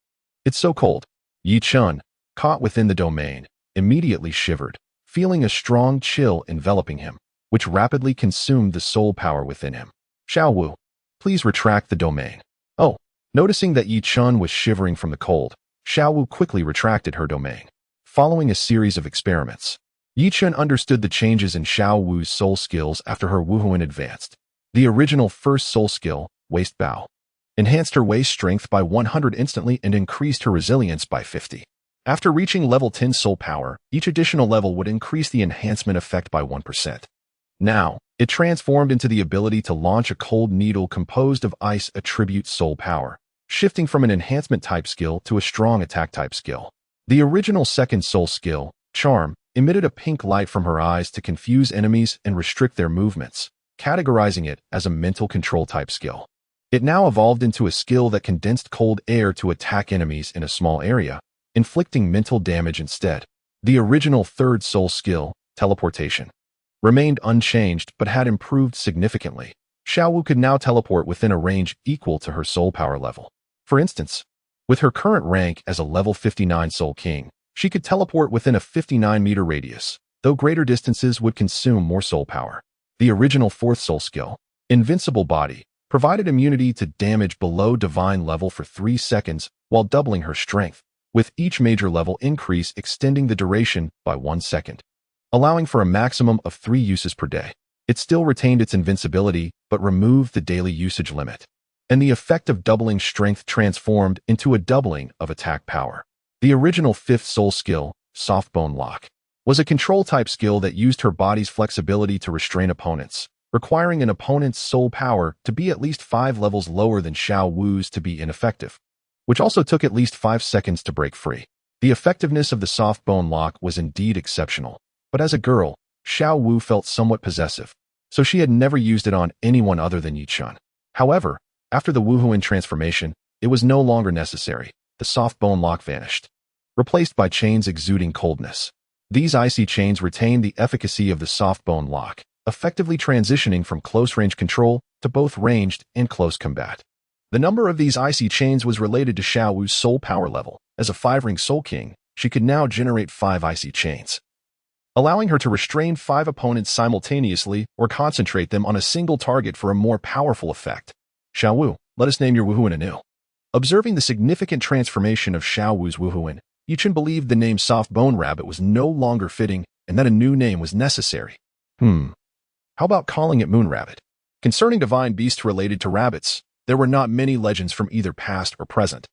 It's so cold. Yi Chun, caught within the domain, immediately shivered, feeling a strong chill enveloping him, which rapidly consumed the soul power within him. Shiau Wu, please retract the domain. Oh, noticing that Yi Chun was shivering from the cold, Shiau Wu quickly retracted her domain. Following a series of experiments, Yi Chun understood the changes in Shiau Wu's soul skills after her Wuhuan advanced. The original first soul skill, Waist Bow, enhanced her waist strength by 100 instantly and increased her resilience by 50. After reaching level 10 soul power, each additional level would increase the enhancement effect by 1%. Now, it transformed into the ability to launch a cold needle composed of ice attribute soul power, shifting from an enhancement type skill to a strong attack type skill. The original second soul skill, Charm, emitted a pink light from her eyes to confuse enemies and restrict their movements, categorizing it as a mental control type skill. It now evolved into a skill that condensed cold air to attack enemies in a small area, inflicting mental damage instead. The original third soul skill, Teleportation, remained unchanged but had improved significantly. Shiau Wu could now teleport within a range equal to her soul power level. For instance, with her current rank as a level 59 Soul King, she could teleport within a 59-meter radius, though greater distances would consume more soul power. The original fourth soul skill, Invincible Body, provided immunity to damage below divine level for 3 seconds while doubling her strength, with each major level increase extending the duration by 1 second, allowing for a maximum of 3 uses per day. It still retained its invincibility, but removed the daily usage limit, and the effect of doubling strength transformed into a doubling of attack power. The original fifth soul skill, Soft Bone Lock, was a control-type skill that used her body's flexibility to restrain opponents, requiring an opponent's soul power to be at least 5 levels lower than Shiau Wu's to be ineffective, which also took at least 5 seconds to break free. The effectiveness of the Soft Bone Lock was indeed exceptional, but as a girl, Shiau Wu felt somewhat possessive, so she had never used it on anyone other than Yi Chun. However, after the Wuhuan transformation, it was no longer necessary. The soft bone lock vanished, replaced by chains exuding coldness. These icy chains retained the efficacy of the soft bone lock, effectively transitioning from close-range control to both ranged and close combat. The number of these icy chains was related to Shiau Wu's soul power level. As a 5-ring Soul King, she could now generate 5 icy chains, allowing her to restrain 5 opponents simultaneously or concentrate them on a single target for a more powerful effect. Shiau Wu, let us name your Wuhuan anew. Observing the significant transformation of Shiau Wu's Wuhuan, Yuchen believed the name Soft Bone Rabbit was no longer fitting and that a new name was necessary. How about calling it Moon Rabbit? Concerning divine beasts related to rabbits, there were not many legends from either past or present.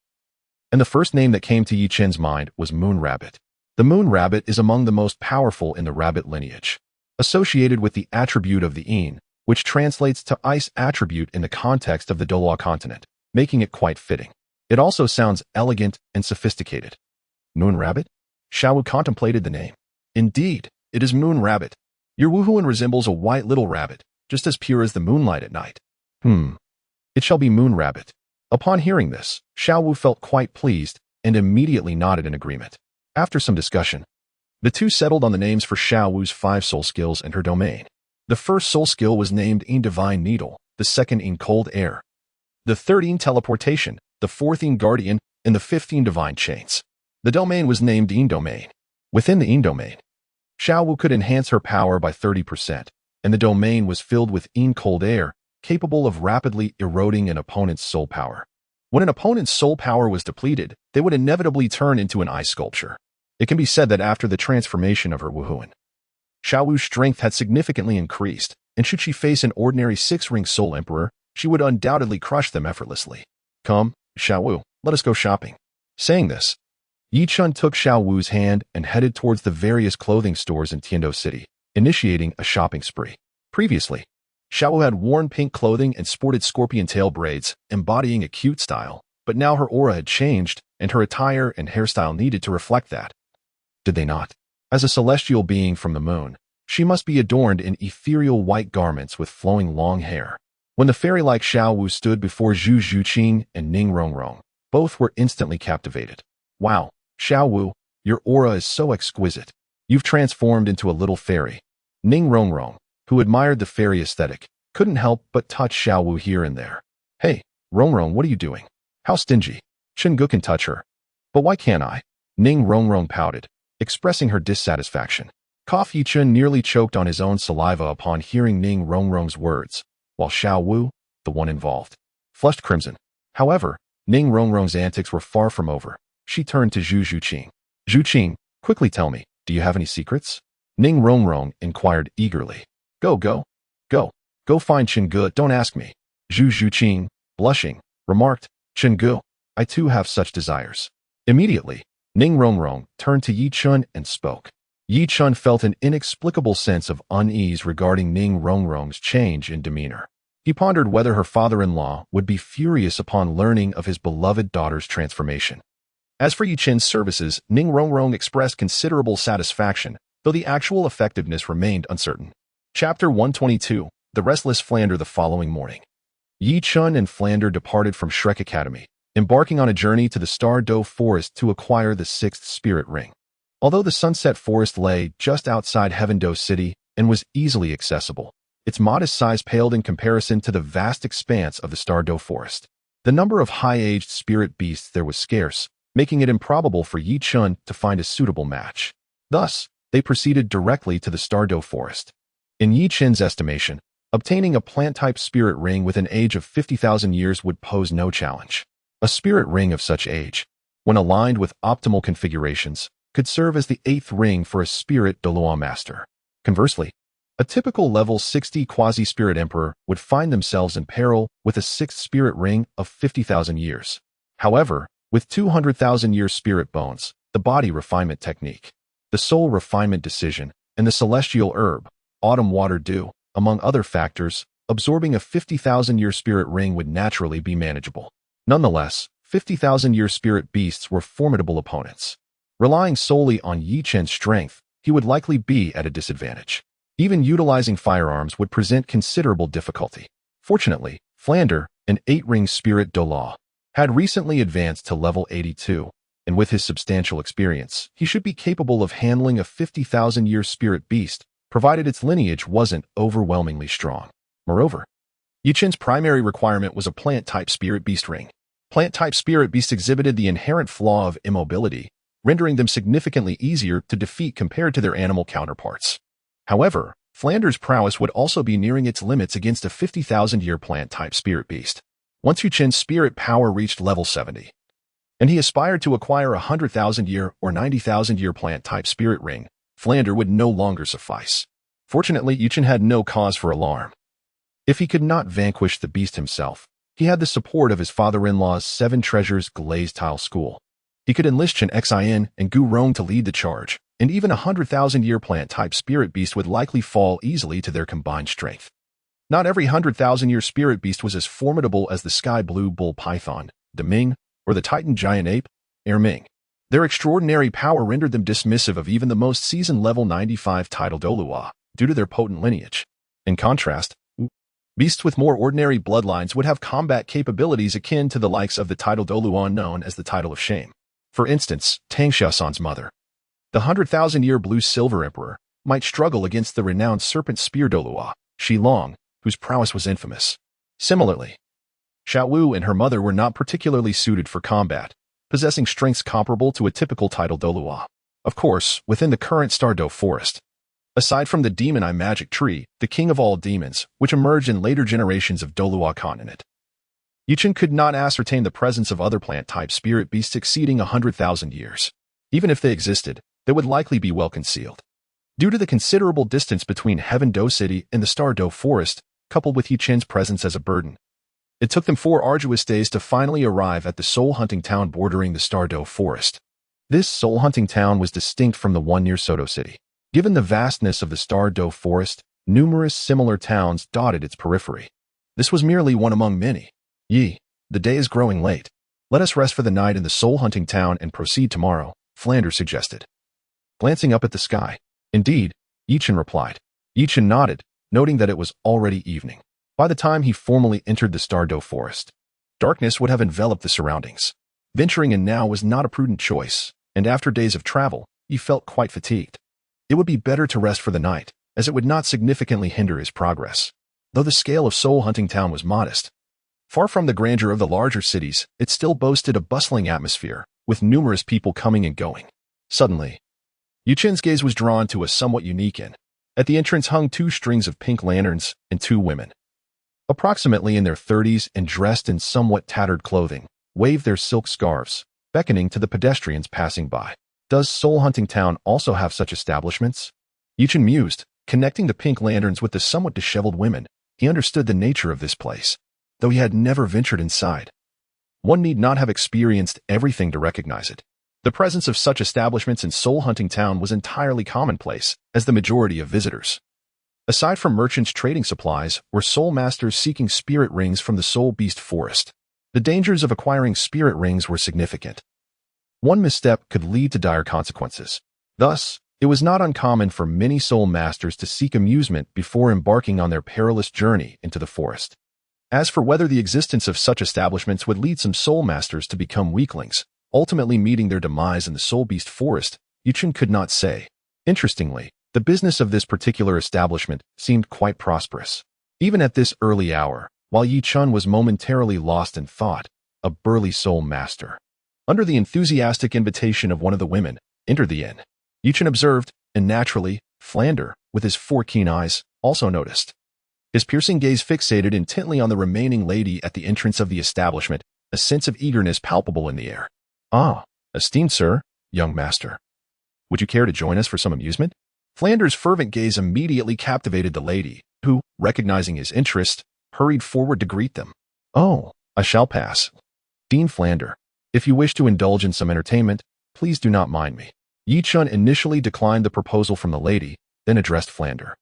And the first name that came to Yi Chen's mind was Moon Rabbit. The Moon Rabbit is among the most powerful in the rabbit lineage, associated with the attribute of the Yin, which translates to ice attribute in the context of the Douluo Continent, making it quite fitting. It also sounds elegant and sophisticated. Moon Rabbit? Shiau contemplated the name. Indeed, it is Moon Rabbit. Your Wuhuan resembles a white little rabbit, just as pure as the moonlight at night. It shall be Moon Rabbit. Upon hearing this, Shiau felt quite pleased and immediately nodded in agreement. After some discussion, the two settled on the names for Shiau's 5 soul skills and her domain. The first soul skill was named In Divine Needle, the second In Cold Air, the third In Teleportation, the fourth In Guardian, and the fifth In Divine Chains. The domain was named In Domain. Within the In Domain, Shiau could enhance her power by 30%, and the domain was filled with In Cold Air, capable of rapidly eroding an opponent's soul power. When an opponent's soul power was depleted, they would inevitably turn into an ice sculpture. It can be said that after the transformation of her Wuhuan, Shiau's strength had significantly increased, and should she face an ordinary 6-ring Soul Emperor, she would undoubtedly crush them effortlessly. Come, Shiau, let us go shopping. Saying this, Yi Chen took Shiau's hand and headed towards the various clothing stores in Tiando City, initiating a shopping spree. Previously, Shiau had worn pink clothing and sported scorpion tail braids, embodying a cute style, but now her aura had changed, and her attire and hairstyle needed to reflect that. Did they not? As a celestial being from the moon, she must be adorned in ethereal white garments with flowing long hair. When the fairy-like Shiau stood before Zhu Zhuqing and Ning Rongrong, both were instantly captivated. Wow, Shiau, your aura is so exquisite. You've transformed into a little fairy. Ning Rongrong, who admired the fairy aesthetic, couldn't help but touch Shiau here and there. Hey, Rongrong, what are you doing? How stingy. Chingu can touch her. But why can't I? Ning Rongrong pouted, expressing her dissatisfaction. Yi Chen nearly choked on his own saliva upon hearing Ning Rongrong's words, while Shiau, the one involved, flushed crimson. However, Ning Rongrong's antics were far from over. She turned to Zhu Zhuqing. Zhuqing, quickly tell me, do you have any secrets? Ning Rongrong inquired eagerly. Go find Chingu, don't ask me. Zhu Zhuqing, blushing, remarked, Chingu, I too have such desires. Immediately, Ning Rongrong turned to Yi Chen and spoke. Yi Chen felt an inexplicable sense of unease regarding Ning Rongrong's change in demeanor. He pondered whether her father-in-law would be furious upon learning of his beloved daughter's transformation. As for Yi Chen's services, Ning Rongrong expressed considerable satisfaction, though the actual effectiveness remained uncertain. Chapter 122, The Restless Flander. The following morning, Yi Chen and Flander departed from Shrek Academy, embarking on a journey to the Stardo Forest to acquire the 6th spirit ring. Although the Sunset Forest lay just outside Heavendo City and was easily accessible, its modest size paled in comparison to the vast expanse of the Stardo Forest. The number of high-aged spirit beasts there was scarce, making it improbable for Yi Chen to find a suitable match. Thus, they proceeded directly to the Stardo Forest. In Yi Chen's estimation, obtaining a plant-type spirit ring with an age of 50,000 years would pose no challenge. A spirit ring of such age, when aligned with optimal configurations, could serve as the 8th ring for a spirit Douluo master. Conversely, a typical level 60 quasi-spirit emperor would find themselves in peril with a 6th spirit ring of 50,000 years. However, with 200,000-year spirit bones, the body refinement technique, the soul refinement decision, and the celestial herb, autumn water dew, among other factors, absorbing a 50,000-year spirit ring would naturally be manageable. Nonetheless, 50,000-year spirit beasts were formidable opponents. Relying solely on Yi Chen's strength, he would likely be at a disadvantage. Even utilizing firearms would present considerable difficulty. Fortunately, Flander, an 8-ring spirit Douluo, had recently advanced to level 82, and with his substantial experience, he should be capable of handling a 50,000-year spirit beast, provided its lineage wasn't overwhelmingly strong. Moreover, Yi Chen's primary requirement was a plant-type spirit beast ring. Plant-type spirit beasts exhibited the inherent flaw of immobility, rendering them significantly easier to defeat compared to their animal counterparts. However, Flander's prowess would also be nearing its limits against a 50,000-year plant-type spirit beast. Once Yi Chen's spirit power reached level 70, and he aspired to acquire a 100,000-year or 90,000-year plant-type spirit ring, Flander would no longer suffice. Fortunately, Yuchen had no cause for alarm. If he could not vanquish the beast himself, he had the support of his father-in-law's 7 treasures glazed tile school. He could enlist Chen Xin and Gu Rong to lead the charge, and even a 100,000-year plant-type spirit beast would likely fall easily to their combined strength. Not every 100,000-year spirit beast was as formidable as the sky-blue bull python, Deming, or the titan giant ape, Erming. Their extraordinary power rendered them dismissive of even the most seasoned level 95 title Douluo, due to their potent lineage. In contrast, beasts with more ordinary bloodlines would have combat capabilities akin to the likes of the title Douluo known as the title of shame. For instance, Tang San's mother, the 100,000-year blue-silver emperor, might struggle against the renowned serpent spear Douluo, Shiau, whose prowess was infamous. Similarly, Shiau and her mother were not particularly suited for combat, possessing strengths comparable to a typical title Douluo. Of course, within the current Stardo Forest, aside from the demon eye magic tree, the king of all demons, which emerged in later generations of Douluo Continent, Yuchen could not ascertain the presence of other plant-type spirit beasts exceeding 100,000 years. Even if they existed, they would likely be well concealed. Due to the considerable distance between Heaven Do City and the Stardo Forest, coupled with Yuchen's presence as a burden, it took them 4 arduous days to finally arrive at the soul-hunting town bordering the Stardo Forest. This soul-hunting town was distinct from the one near Soto City. Given the vastness of the Stardo Forest, numerous similar towns dotted its periphery. This was merely one among many. The day is growing late. Let us rest for the night in the soul-hunting town and proceed tomorrow, Flanders suggested. Glancing up at the sky. Indeed, Yuchen replied. Yuchen nodded, noting that it was already evening. By the time he formally entered the Stardo Forest, darkness would have enveloped the surroundings. Venturing in now was not a prudent choice, and after days of travel, he felt quite fatigued. It would be better to rest for the night, as it would not significantly hinder his progress. Though the scale of Soul Hunting Town was modest, far from the grandeur of the larger cities, it still boasted a bustling atmosphere, with numerous people coming and going. Suddenly, Yuchen's gaze was drawn to a somewhat unique inn. At the entrance hung 2 strings of pink lanterns and 2 women, approximately in their 30s and dressed in somewhat tattered clothing, waved their silk scarves, beckoning to the pedestrians passing by. Does Soul Hunting Town also have such establishments? Yuchen mused, connecting the pink lanterns with the somewhat disheveled women. He understood the nature of this place, though he had never ventured inside. One need not have experienced everything to recognize it. The presence of such establishments in Soul Hunting Town was entirely commonplace, as the majority of visitors, aside from merchants trading supplies, were soul masters seeking spirit rings from the Soul Beast Forest. The dangers of acquiring spirit rings were significant. One misstep could lead to dire consequences. Thus, it was not uncommon for many soul masters to seek amusement before embarking on their perilous journey into the forest. As for whether the existence of such establishments would lead some soul masters to become weaklings, ultimately meeting their demise in the Soul Beast Forest, Yuchen could not say. Interestingly, the business of this particular establishment seemed quite prosperous. Even at this early hour, while Yuchen was momentarily lost in thought, a burly soul master, under the enthusiastic invitation of one of the women, entered the inn. Yuchen observed, and naturally, Flander, with his 4 keen eyes, also noticed. His piercing gaze fixated intently on the remaining lady at the entrance of the establishment, a sense of eagerness palpable in the air. Ah, esteemed sir, young master. Would you care to join us for some amusement? Flander's fervent gaze immediately captivated the lady, who, recognizing his interest, hurried forward to greet them. Oh, I shall pass. Dean Flander, if you wish to indulge in some entertainment, please do not mind me. Yuchen initially declined the proposal from the lady, then addressed Flander.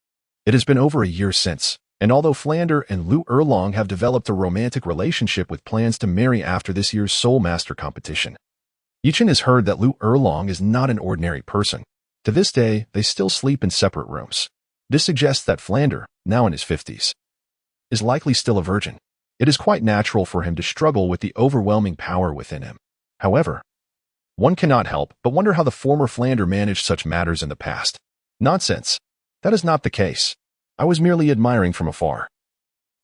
It has been over a year since, and although Flander and Lu Erlong have developed a romantic relationship with plans to marry after this year's Soul Master competition, Yuchen has heard that Lu Erlong is not an ordinary person. To this day, they still sleep in separate rooms. This suggests that Flander, now in his 50s, is likely still a virgin. It is quite natural for him to struggle with the overwhelming power within him. However, one cannot help but wonder how the former Flander managed such matters in the past. Nonsense. That is not the case. I was merely admiring from afar,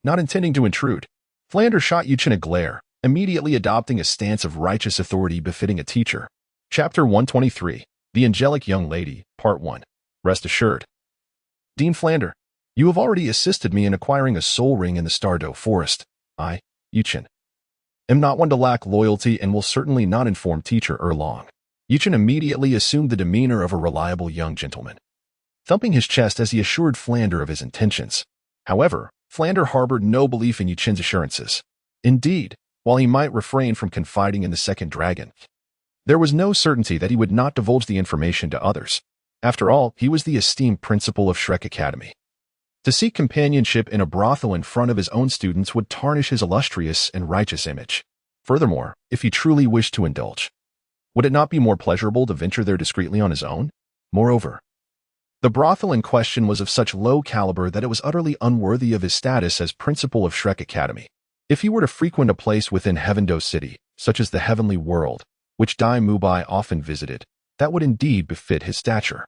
not intending to intrude. Flander shot Yuchen a glare, immediately adopting a stance of righteous authority befitting a teacher. Chapter 123, The Angelic Young Lady, Part 1. Rest assured. Dean Flander, you have already assisted me in acquiring a soul ring in the Stardo Forest. I, Yuchen, am not one to lack loyalty and will certainly not inform teacher Erlong. Yuchen immediately assumed the demeanor of a reliable young gentleman. thumping his chest as he assured Flander of his intentions. However, Flander harbored no belief in Yuchen's assurances. Indeed, while he might refrain from confiding in the second dragon, there was no certainty that he would not divulge the information to others. After all, he was the esteemed principal of Shrek Academy. To seek companionship in a brothel in front of his own students would tarnish his illustrious and righteous image. Furthermore, if he truly wished to indulge, would it not be more pleasurable to venture there discreetly on his own? Moreover, the brothel in question was of such low caliber that it was utterly unworthy of his status as principal of Shrek Academy. If he were to frequent a place within Heavendo City, such as the Heavenly World, which Dai Mubai often visited, that would indeed befit his stature.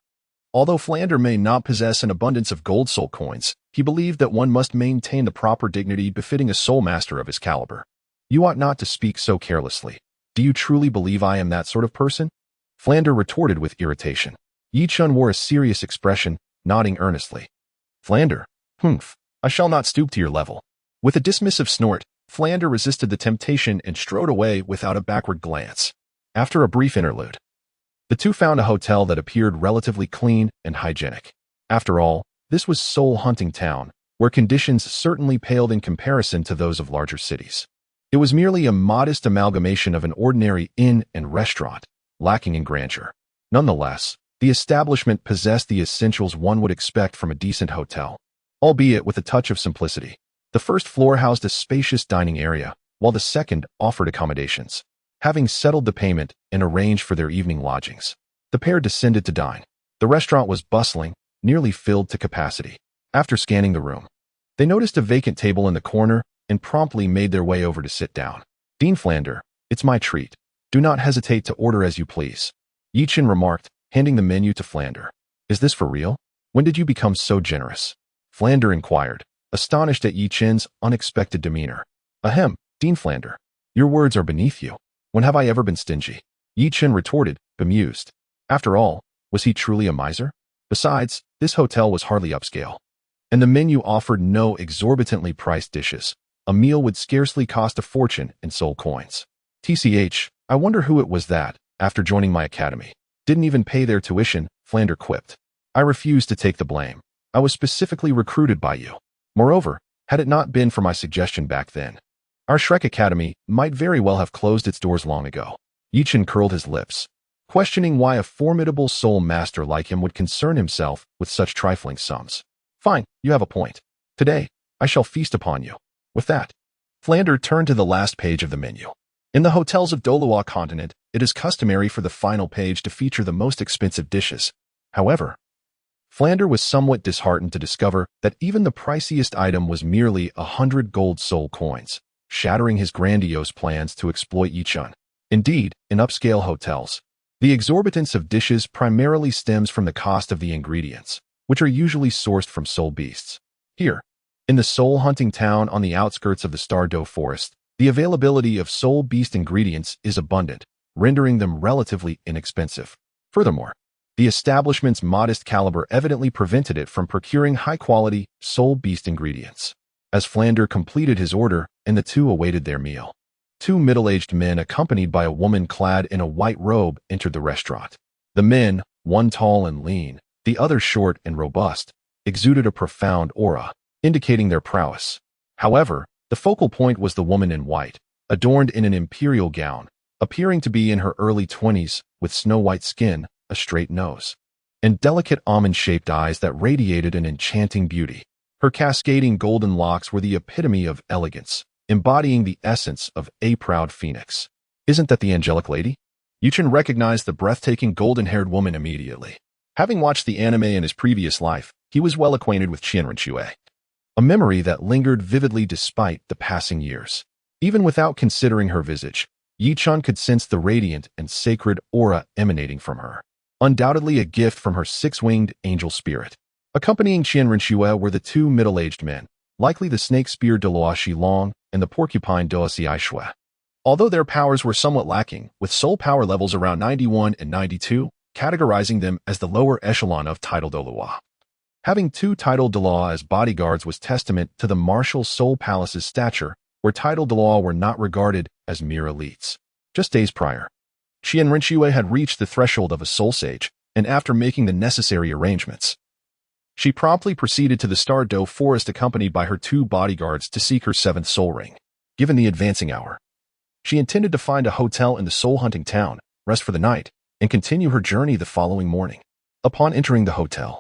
Although Flander may not possess an abundance of gold soul coins, he believed that one must maintain the proper dignity befitting a soul master of his caliber. You ought not to speak so carelessly. Do you truly believe I am that sort of person? Flander retorted with irritation. Yichun wore a serious expression, nodding earnestly. Flander, humph, I shall not stoop to your level. With a dismissive snort, Flander resisted the temptation and strode away without a backward glance. After a brief interlude, the two found a hotel that appeared relatively clean and hygienic. After all, this was Soul Hunting Town, where conditions certainly paled in comparison to those of larger cities. It was merely a modest amalgamation of an ordinary inn and restaurant, lacking in grandeur. Nonetheless, the establishment possessed the essentials one would expect from a decent hotel, albeit with a touch of simplicity. The first floor housed a spacious dining area, while the second offered accommodations. Having settled the payment and arranged for their evening lodgings, the pair descended to dine. The restaurant was bustling, nearly filled to capacity. After scanning the room, they noticed a vacant table in the corner and promptly made their way over to sit down. Dean Flander, it's my treat. Do not hesitate to order as you please, Yichun remarked, handing the menu to Flander. Is this for real? When did you become so generous? Flander inquired, astonished at Yichun's unexpected demeanor. Ahem, Dean Flander, your words are beneath you. When have I ever been stingy? Yichun retorted, bemused. After all, was he truly a miser? Besides, this hotel was hardly upscale, and the menu offered no exorbitantly priced dishes. A meal would scarcely cost a fortune in soul coins. TCH, I wonder who it was that, after joining my academy, didn't even pay their tuition, Flander quipped. I refuse to take the blame. I was specifically recruited by you. Moreover, had it not been for my suggestion back then, our Shrek Academy might very well have closed its doors long ago. Yichun curled his lips, questioning why a formidable soul master like him would concern himself with such trifling sums. Fine, you have a point. Today, I shall feast upon you. With that, Flander turned to the last page of the menu. In the hotels of Douluo Continent, it is customary for the final page to feature the most expensive dishes. However, Flander was somewhat disheartened to discover that even the priciest item was merely 100 gold soul coins, shattering his grandiose plans to exploit Yichun. Indeed, in upscale hotels, the exorbitance of dishes primarily stems from the cost of the ingredients, which are usually sourced from soul beasts. Here, in the soul hunting town on the outskirts of the Stardo Forest, the availability of soul beast ingredients is abundant, rendering them relatively inexpensive. Furthermore, the establishment's modest caliber evidently prevented it from procuring high-quality soul beast ingredients. As Flander completed his order and the two awaited their meal, two middle-aged men accompanied by a woman clad in a white robe entered the restaurant. The men, one tall and lean, the other short and robust, exuded a profound aura, indicating their prowess. However, the focal point was the woman in white, adorned in an imperial gown, appearing to be in her early 20s, with snow-white skin, a straight nose, and delicate almond-shaped eyes that radiated an enchanting beauty. Her cascading golden locks were the epitome of elegance, embodying the essence of a proud phoenix. Isn't that the angelic lady? Yichun recognized the breathtaking golden-haired woman immediately. Having watched the anime in his previous life, he was well acquainted with Qianren, a memory that lingered vividly despite the passing years. Even without considering her visage, Yichun could sense the radiant and sacred aura emanating from her. Undoubtedly a gift from her six-winged angel spirit. Accompanying Qianren were the two middle-aged men, likely the snake-spear Douluo Shilong and the porcupine Doasi Aishue. Although their powers were somewhat lacking, with soul power levels around 91 and 92, categorizing them as the lower echelon of title Douluo. Having two title Douluo as bodyguards was testament to the martial Soul Palace's stature, where title Douluo were not regarded as mere elites. Just days prior, Qianren had reached the threshold of a soul sage, and after making the necessary arrangements, She promptly proceeded to the Stardo Forest accompanied by her 2 bodyguards to seek her 7th soul ring. Given the advancing hour, she intended to find a hotel in the soul-hunting town, rest for the night, and continue her journey the following morning. Upon entering the hotel,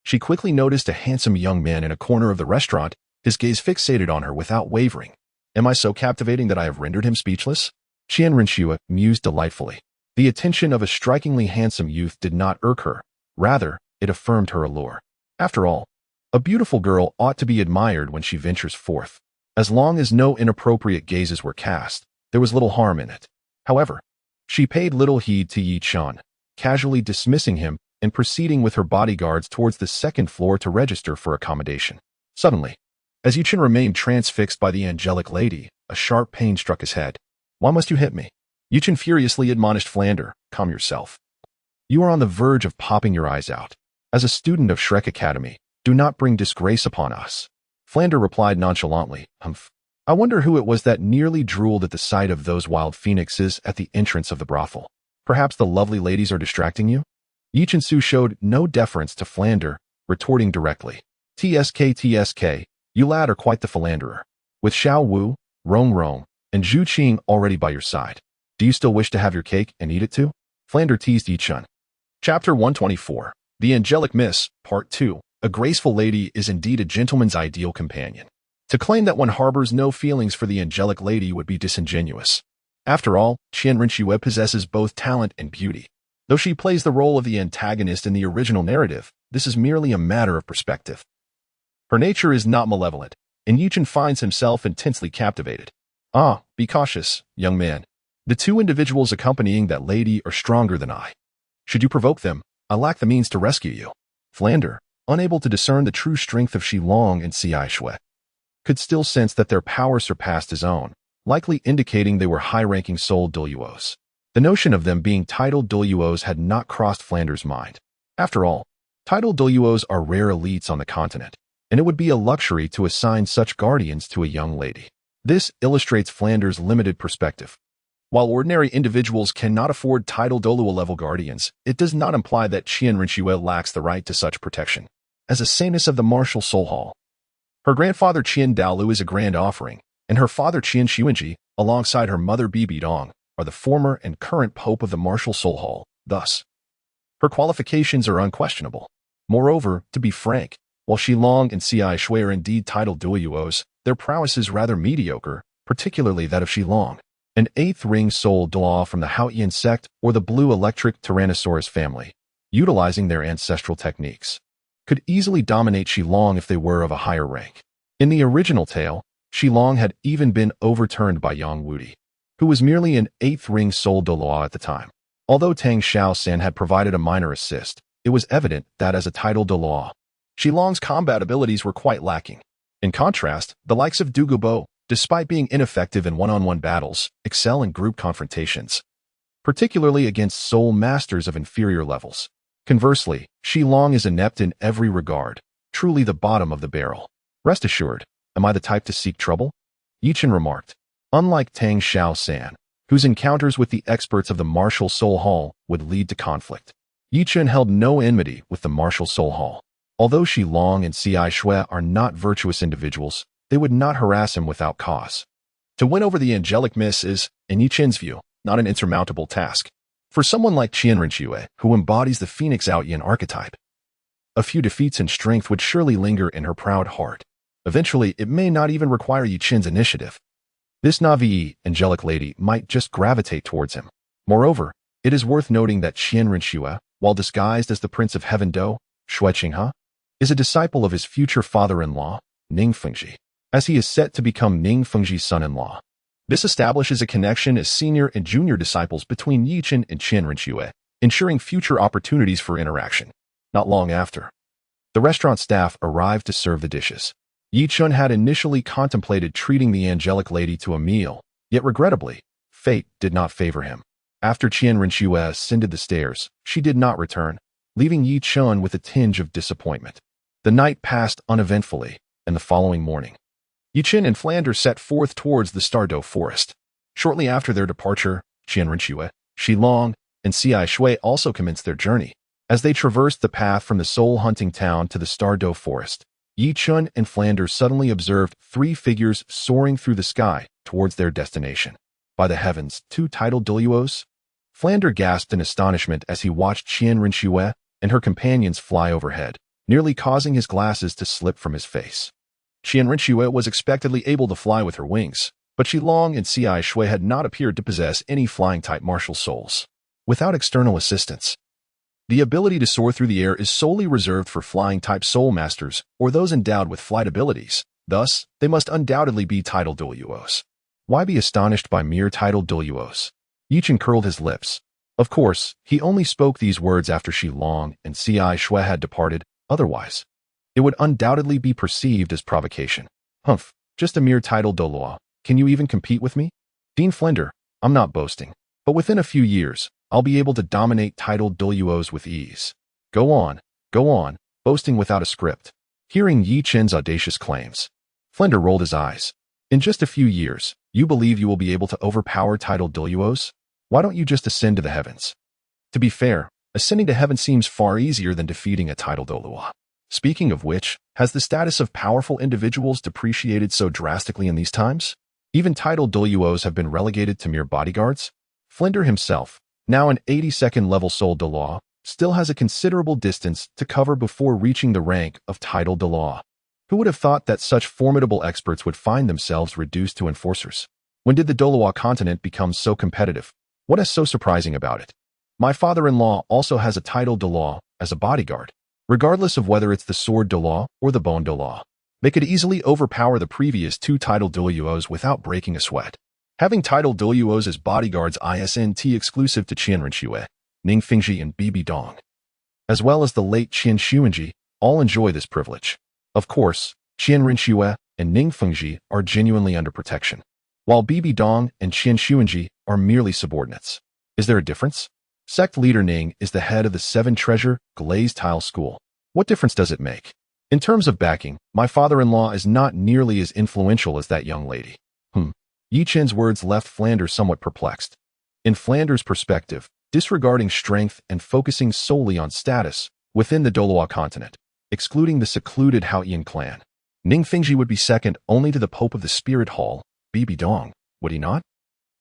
she quickly noticed a handsome young man in a corner of the restaurant, his gaze fixated on her without wavering. Am I so captivating that I have rendered him speechless? Qian Rinxue mused delightfully. The attention of a strikingly handsome youth did not irk her. Rather, it affirmed her allure. After all, a beautiful girl ought to be admired when she ventures forth. As long as no inappropriate gazes were cast, there was little harm in it. However, she paid little heed to Yi Chen, casually dismissing him and proceeding with her bodyguards towards the 2nd floor to register for accommodation. Suddenly, as Yi Chen remained transfixed by the angelic lady, a sharp pain struck his head. Why must you hit me? Yi Chen furiously admonished Flander, calm yourself. You are on the verge of popping your eyes out. As a student of Shrek Academy, do not bring disgrace upon us. Flander replied nonchalantly, Humph. I wonder who it was that nearly drooled at the sight of those wild phoenixes at the entrance of the brothel. Perhaps the lovely ladies are distracting you? Yi Chen Su showed no deference to Flander, retorting directly. TSK, you lad are quite the philanderer. With Xiao Wu, Rong, and Zhu Qing already by your side. Do you still wish to have your cake and eat it too? Flander teased Yi Chen. Chapter 124. The Angelic Miss, Part 2. A graceful lady is indeed a gentleman's ideal companion. To claim that one harbors no feelings for the angelic lady would be disingenuous. After all, Qian Rinxue possesses both talent and beauty. Though she plays the role of the antagonist in the original narrative, this is merely a matter of perspective. Her nature is not malevolent, and Yi Chen finds himself intensely captivated. Be cautious, young man. The 2 individuals accompanying that lady are stronger than I. Should you provoke them, I lack the means to rescue you. Flander, unable to discern the true strength of Shilong and Xiai Shui, could still sense that their power surpassed his own, likely indicating they were high-ranking soul Douluos. The notion of them being titled Douluos had not crossed Flander's mind. After all, titled Douluos are rare elites on the continent, and it would be a luxury to assign such guardians to a young lady. This illustrates Flander's limited perspective. While ordinary individuals cannot afford titled Douluo-level guardians, it does not imply that Qian Rinxue lacks the right to such protection. As a saintess of the martial soul hall, her grandfather Qian Daolu is a grand offering, and her father Qian Xuanji, alongside her mother Bibi Dong, are the former and current pope of the martial soul hall. Thus, her qualifications are unquestionable. Moreover, to be frank, while Shilong and Xiai Shui are indeed titled Douluos, their prowess is rather mediocre, particularly that of Shilong, an 8th ring soul Douluo from the Haoyan sect or the blue electric Tyrannosaurus family, utilizing their ancestral techniques, could easily dominate Shilong if they were of a higher rank. In the original tale, Shilong had even been overturned by Yang Wudi, who was merely an 8th ring soul Douluo at the time. Although Tang San had provided a minor assist, it was evident that as a titled Douluo, Shilong's combat abilities were quite lacking. In contrast, the likes of Du Gubo, despite being ineffective in one-on-one battles, excel in group confrontations, particularly against soul masters of inferior levels. Conversely, Shilong is inept in every regard, truly the bottom of the barrel. Rest assured, am I the type to seek trouble? Yi Chen remarked. Unlike Tang San, whose encounters with the experts of the Martial Soul Hall would lead to conflict, Yi Chen held no enmity with the Martial Soul Hall. Although Shilong and Xiai Shui are not virtuous individuals, they would not harass him without cause. To win over the angelic miss is, in Yi Chen's view, not an insurmountable task. For someone like Qian Rinxue, who embodies the Phoenix Outyin archetype, a few defeats and strength would surely linger in her proud heart. Eventually, it may not even require Yi Chen's initiative. This Navi, angelic lady, might just gravitate towards him. Moreover, it is worth noting that Qian Rinxue, while disguised as the Prince of Heaven Do, Shui Qinghe, is a disciple of his future father-in-law, Ning Fengji, as he is set to become Ning Fengji's son-in-law. This establishes a connection as senior and junior disciples between Yi Chen and Qian Rinxue, ensuring future opportunities for interaction. Not long after, the restaurant staff arrived to serve the dishes. Yi Chen had initially contemplated treating the angelic lady to a meal, yet regrettably, fate did not favor him. After Qian Rinxue ascended the stairs, she did not return, leaving Yi Chen with a tinge of disappointment. The night passed uneventfully, and the following morning, Yi Chen and Flander set forth towards the Stardo Forest. Shortly after their departure, Qian Rinxue, Shilong, and Xiai Shui also commenced their journey. As they traversed the path from the soul-hunting town to the Stardo Forest, Yi Chun and Flanders suddenly observed 3 figures soaring through the sky towards their destination. By the heavens, 2 tidal Douluos? Flanders gasped in astonishment as he watched Qian Rinxue and her companions fly overhead, nearly causing his glasses to slip from his face. Qian Rinxue was expectedly able to fly with her wings, but Shilong and Cai Shui had not appeared to possess any flying-type martial souls. Without external assistance, the ability to soar through the air is solely reserved for flying-type soul masters or those endowed with flight abilities. Thus, they must undoubtedly be tidal Douluos. Why be astonished by mere tidal Douluos? Yichen curled his lips. Of course, he only spoke these words after Shilong and Cai Shui had departed. Otherwise, it would undoubtedly be perceived as provocation. Humph, just a mere tidal Douluo. Can you even compete with me? Dean Flender, I'm not boasting, but within a few years, I'll be able to dominate tidal Douluos with ease. Go on, boasting without a script. Hearing Yi Chen's audacious claims, Flender rolled his eyes. In just a few years, you believe you will be able to overpower tidal Douluos? Why don't you just ascend to the heavens? To be fair, ascending to heaven seems far easier than defeating a tidal Douluo. Speaking of which, has the status of powerful individuals depreciated so drastically in these times? Even tidal Douluos have been relegated to mere bodyguards? Flender himself, now an 82nd level Soul Douluo, still has a considerable distance to cover before reaching the rank of tidal Douluo. Who would have thought that such formidable experts would find themselves reduced to enforcers? When did the Douluo Continent become so competitive? What is so surprising about it? My father-in-law also has a tidal Douluo as a bodyguard. Regardless of whether it's the Sword Douluo or the Bone Douluo, they could easily overpower the previous 2 tidal Douluos without breaking a sweat. Having tidal Douluos as bodyguards isn't exclusive to Qian Rinxue, Ning Fengji and Bibi Dong, as well as the late Qian Xuanji, all enjoy this privilege. Of course, Qian Rinxue and Ning Fengji are genuinely under protection, while Bibi Dong and Qian Xuanji are merely subordinates. Is there a difference? Sect leader Ning is the head of the 7 Treasure Glazed Tile School. What difference does it make? In terms of backing, my father-in-law is not nearly as influential as that young lady. Yi Chen's words left Flanders somewhat perplexed. In Flanders' perspective, disregarding strength and focusing solely on status within the Douluo Continent, excluding the secluded Haoyan clan, Ning Fengji would be second only to the Pope of the Spirit Hall, Bibi Dong, would he not?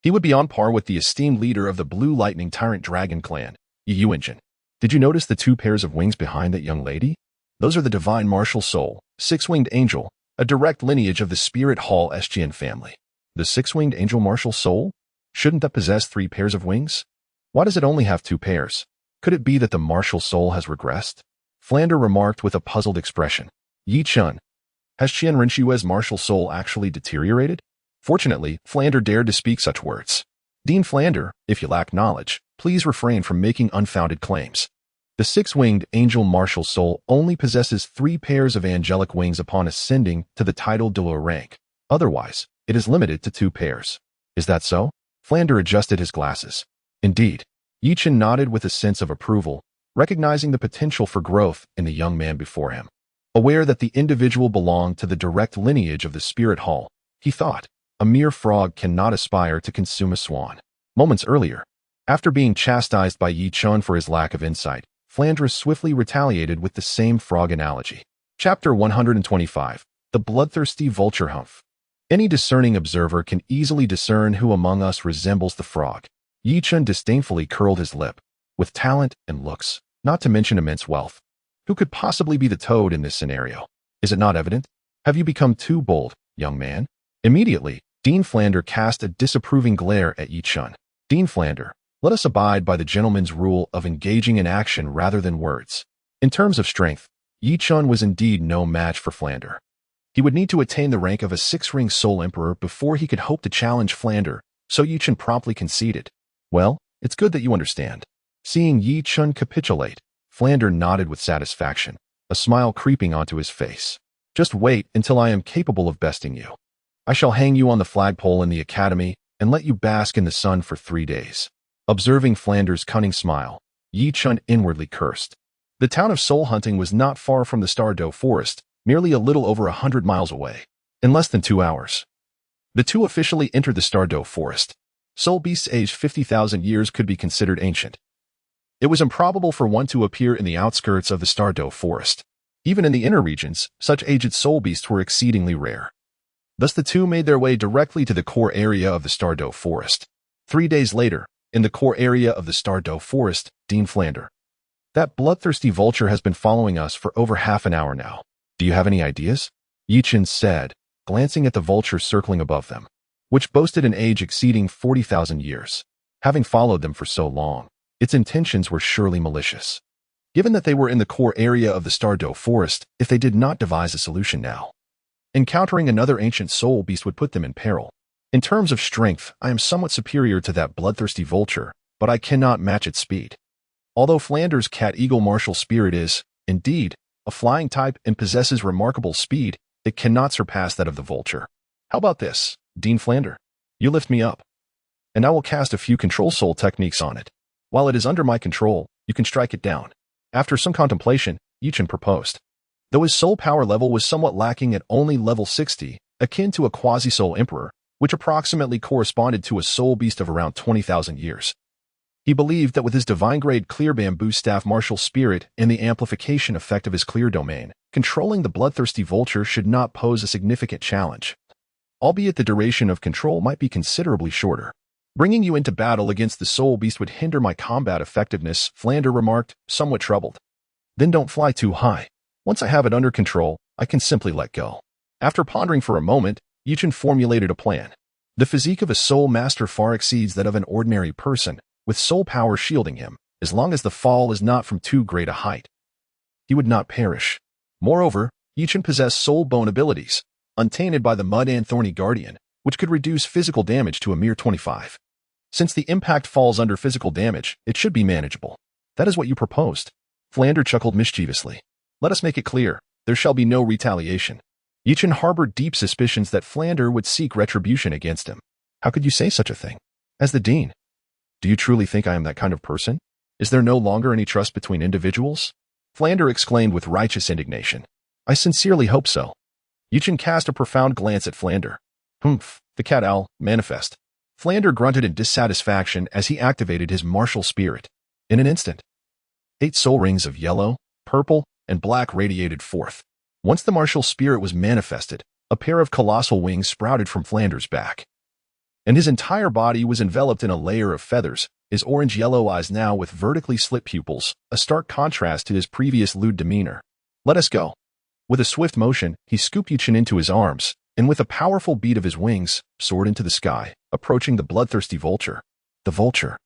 He would be on par with the esteemed leader of the Blue Lightning Tyrant Dragon clan, Yi Yuanjin. Did you notice the 2 pairs of wings behind that young lady? Those are the Divine Martial Soul, 6-winged angel, a direct lineage of the Spirit Hall Sjian family. The 6-winged angel Martial Soul? Shouldn't that possess 3 pairs of wings? Why does it only have 2 pairs? Could it be that the Martial Soul has regressed? Flanders remarked with a puzzled expression. Yi Chun, has Qian Rinxue's Martial Soul actually deteriorated? Fortunately, Flanders dared to speak such words. Dean Flanders, if you lack knowledge, please refrain from making unfounded claims. The 6-winged angel Martial Soul only possesses 3 pairs of angelic wings upon ascending to the tidal Douluo rank. Otherwise, it is limited to 2 pairs. Is that so? Flanders adjusted his glasses. Indeed. Yi Chen nodded with a sense of approval, recognizing the potential for growth in the young man before him. Aware that the individual belonged to the direct lineage of the Spirit Hall, he thought, a mere frog cannot aspire to consume a swan. Moments earlier, after being chastised by Yi Chun for his lack of insight, Flanders swiftly retaliated with the same frog analogy. Chapter 125. The Bloodthirsty Vulture Humph. Any discerning observer can easily discern who among us resembles the frog. Yi Chun disdainfully curled his lip. With talent and looks, not to mention immense wealth, who could possibly be the toad in this scenario? Is it not evident? Have you become too bold, young man? Immediately, Dean Flanders cast a disapproving glare at Yi Chun. Dean Flanders, let us abide by the gentleman's rule of engaging in action rather than words. In terms of strength, Yi Chun was indeed no match for Flanders. He would need to attain the rank of a 6-ring Soul Emperor before he could hope to challenge Flanders, so Yi Chun promptly conceded. Well, it's good that you understand. Seeing Yi Chun capitulate, Flanders nodded with satisfaction, a smile creeping onto his face. Just wait until I am capable of besting you. I shall hang you on the flagpole in the academy and let you bask in the sun for 3 days. Observing Flanders' cunning smile, Yi Chun inwardly cursed. The town of Soul Hunting was not far from the Stardo Forest, merely a little over 100 miles away. In less than 2 hours, the two officially entered the Stardo Forest. Soul beasts aged 50,000 years could be considered ancient. It was improbable for one to appear in the outskirts of the Stardo Forest. Even in the inner regions, such aged soul beasts were exceedingly rare. Thus the two made their way directly to the core area of the Stardo Forest. 3 days later, in the core area of the Stardo Forest, Dean Flander. That bloodthirsty vulture has been following us for over half an hour now. Do you have any ideas? Yichen said, glancing at the vulture circling above them, which boasted an age exceeding 40,000 years. Having followed them for so long, its intentions were surely malicious. Given that they were in the core area of the Stardo Forest, if they did not devise a solution now, encountering another ancient soul beast would put them in peril. In terms of strength, I am somewhat superior to that bloodthirsty vulture, but I cannot match its speed. Although Flander's cat-eagle martial spirit is, indeed, a flying type and possesses remarkable speed, it cannot surpass that of the vulture. How about this, Dean Flander? You lift me up, and I will cast a few control soul techniques on it. While it is under my control, you can strike it down. After some contemplation, Yichen proposed. Though his soul power level was somewhat lacking at only level 60, akin to a quasi-soul emperor, which approximately corresponded to a soul beast of around 20,000 years. He believed that with his divine-grade clear bamboo staff martial spirit and the amplification effect of his clear domain, controlling the bloodthirsty vulture should not pose a significant challenge. Albeit the duration of control might be considerably shorter. Bringing you into battle against the soul beast would hinder my combat effectiveness, Flander remarked, somewhat troubled. Then don't fly too high. Once I have it under control, I can simply let go. After pondering for a moment, Yichen formulated a plan. The physique of a soul master far exceeds that of an ordinary person, with soul power shielding him, as long as the fall is not from too great a height. He would not perish. Moreover, Yichen possessed soul bone abilities, untainted by the mud and thorny guardian, which could reduce physical damage to a mere 25. Since the impact falls under physical damage, it should be manageable. That is what you proposed. Flander chuckled mischievously. Let us make it clear, there shall be no retaliation. Yichen harbored deep suspicions that Flander would seek retribution against him. How could you say such a thing? As the dean, do you truly think I am that kind of person? Is there no longer any trust between individuals? Flander exclaimed with righteous indignation. I sincerely hope so. Yichen cast a profound glance at Flander. Humph, the cat-owl, manifest. Flander grunted in dissatisfaction as he activated his martial spirit. In an instant, 8 soul rings of yellow, purple, and black radiated forth. Once the martial spirit was manifested, a pair of colossal wings sprouted from Flander's back, and his entire body was enveloped in a layer of feathers, his orange-yellow eyes now with vertically slit pupils, a stark contrast to his previous lewd demeanor. Let us go. With a swift motion, he scooped Yichen into his arms, and with a powerful beat of his wings, soared into the sky, approaching the bloodthirsty vulture. The vulture,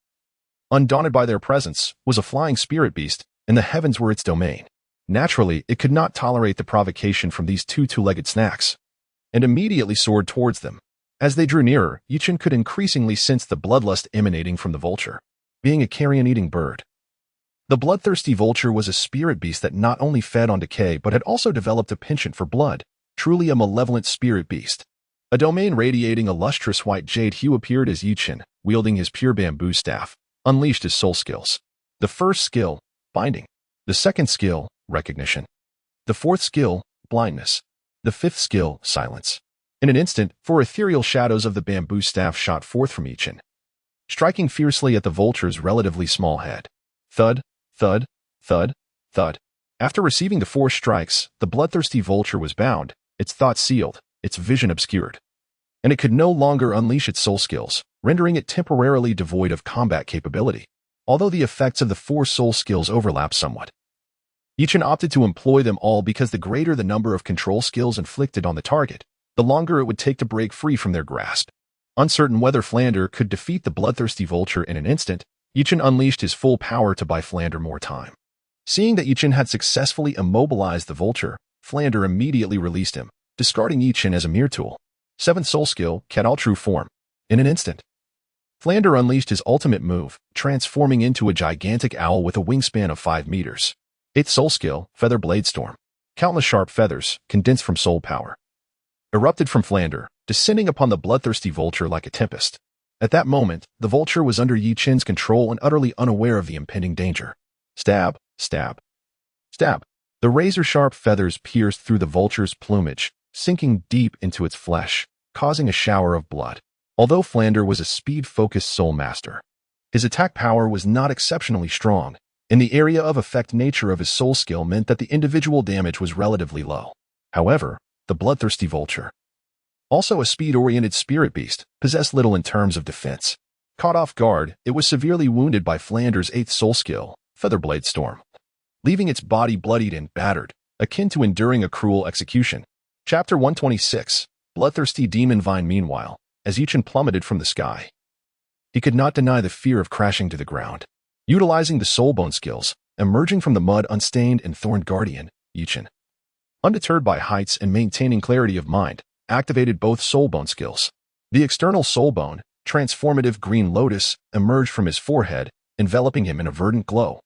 undaunted by their presence, was a flying spirit beast, and the heavens were its domain. Naturally, it could not tolerate the provocation from these two-legged snacks, and immediately soared towards them. As they drew nearer, Yichen could increasingly sense the bloodlust emanating from the vulture. Being a carrion-eating bird, the bloodthirsty vulture was a spirit beast that not only fed on decay but had also developed a penchant for blood, truly a malevolent spirit beast. A domain radiating a lustrous white jade hue appeared as Yichen, wielding his pure bamboo staff, unleashed his soul skills. The first skill, binding. The second skill, recognition. The fourth skill, blindness. The fifth skill, silence. In an instant, 4 ethereal shadows of the bamboo staff shot forth from Yichen, striking fiercely at the vulture's relatively small head. Thud, thud, thud, thud. After receiving the 4 strikes, the bloodthirsty vulture was bound, its thought sealed, its vision obscured, and it could no longer unleash its soul skills, rendering it temporarily devoid of combat capability. Although the effects of the 4 soul skills overlap somewhat, Yichen opted to employ them all because the greater the number of control skills inflicted on the target, the longer it would take to break free from their grasp. Uncertain whether Flander could defeat the bloodthirsty vulture in an instant, Yichen unleashed his full power to buy Flander more time. Seeing that Yichen had successfully immobilized the vulture, Flander immediately released him, discarding Yichen as a mere tool. 7th soul skill, Cat-All True Form. In an instant, Flander unleashed his ultimate move, transforming into a gigantic owl with a wingspan of 5 meters. 8th soul skill, Feather Blade Storm. Countless sharp feathers, condensed from soul power, erupted from Flander, descending upon the bloodthirsty vulture like a tempest. At that moment, the vulture was under Yichen's control and utterly unaware of the impending danger. Stab, stab, stab. The razor-sharp feathers pierced through the vulture's plumage, sinking deep into its flesh, causing a shower of blood. Although Flander was a speed-focused soul master, his attack power was not exceptionally strong, and the area of effect nature of his soul skill meant that the individual damage was relatively low. However, the bloodthirsty vulture, also a speed-oriented spirit beast, possessed little in terms of defense. Caught off guard, it was severely wounded by Flander's 8th soul skill, Featherblade Storm, leaving its body bloodied and battered, akin to enduring a cruel execution. Chapter 126, Bloodthirsty Demon Vine. Meanwhile, as Yuchen plummeted from the sky, he could not deny the fear of crashing to the ground. Utilizing the soulbone skills, emerging from the mud unstained and thorned guardian, Yuchen, undeterred by heights and maintaining clarity of mind, activated both soulbone skills. The external soulbone, transformative green lotus, emerged from his forehead, enveloping him in a verdant glow,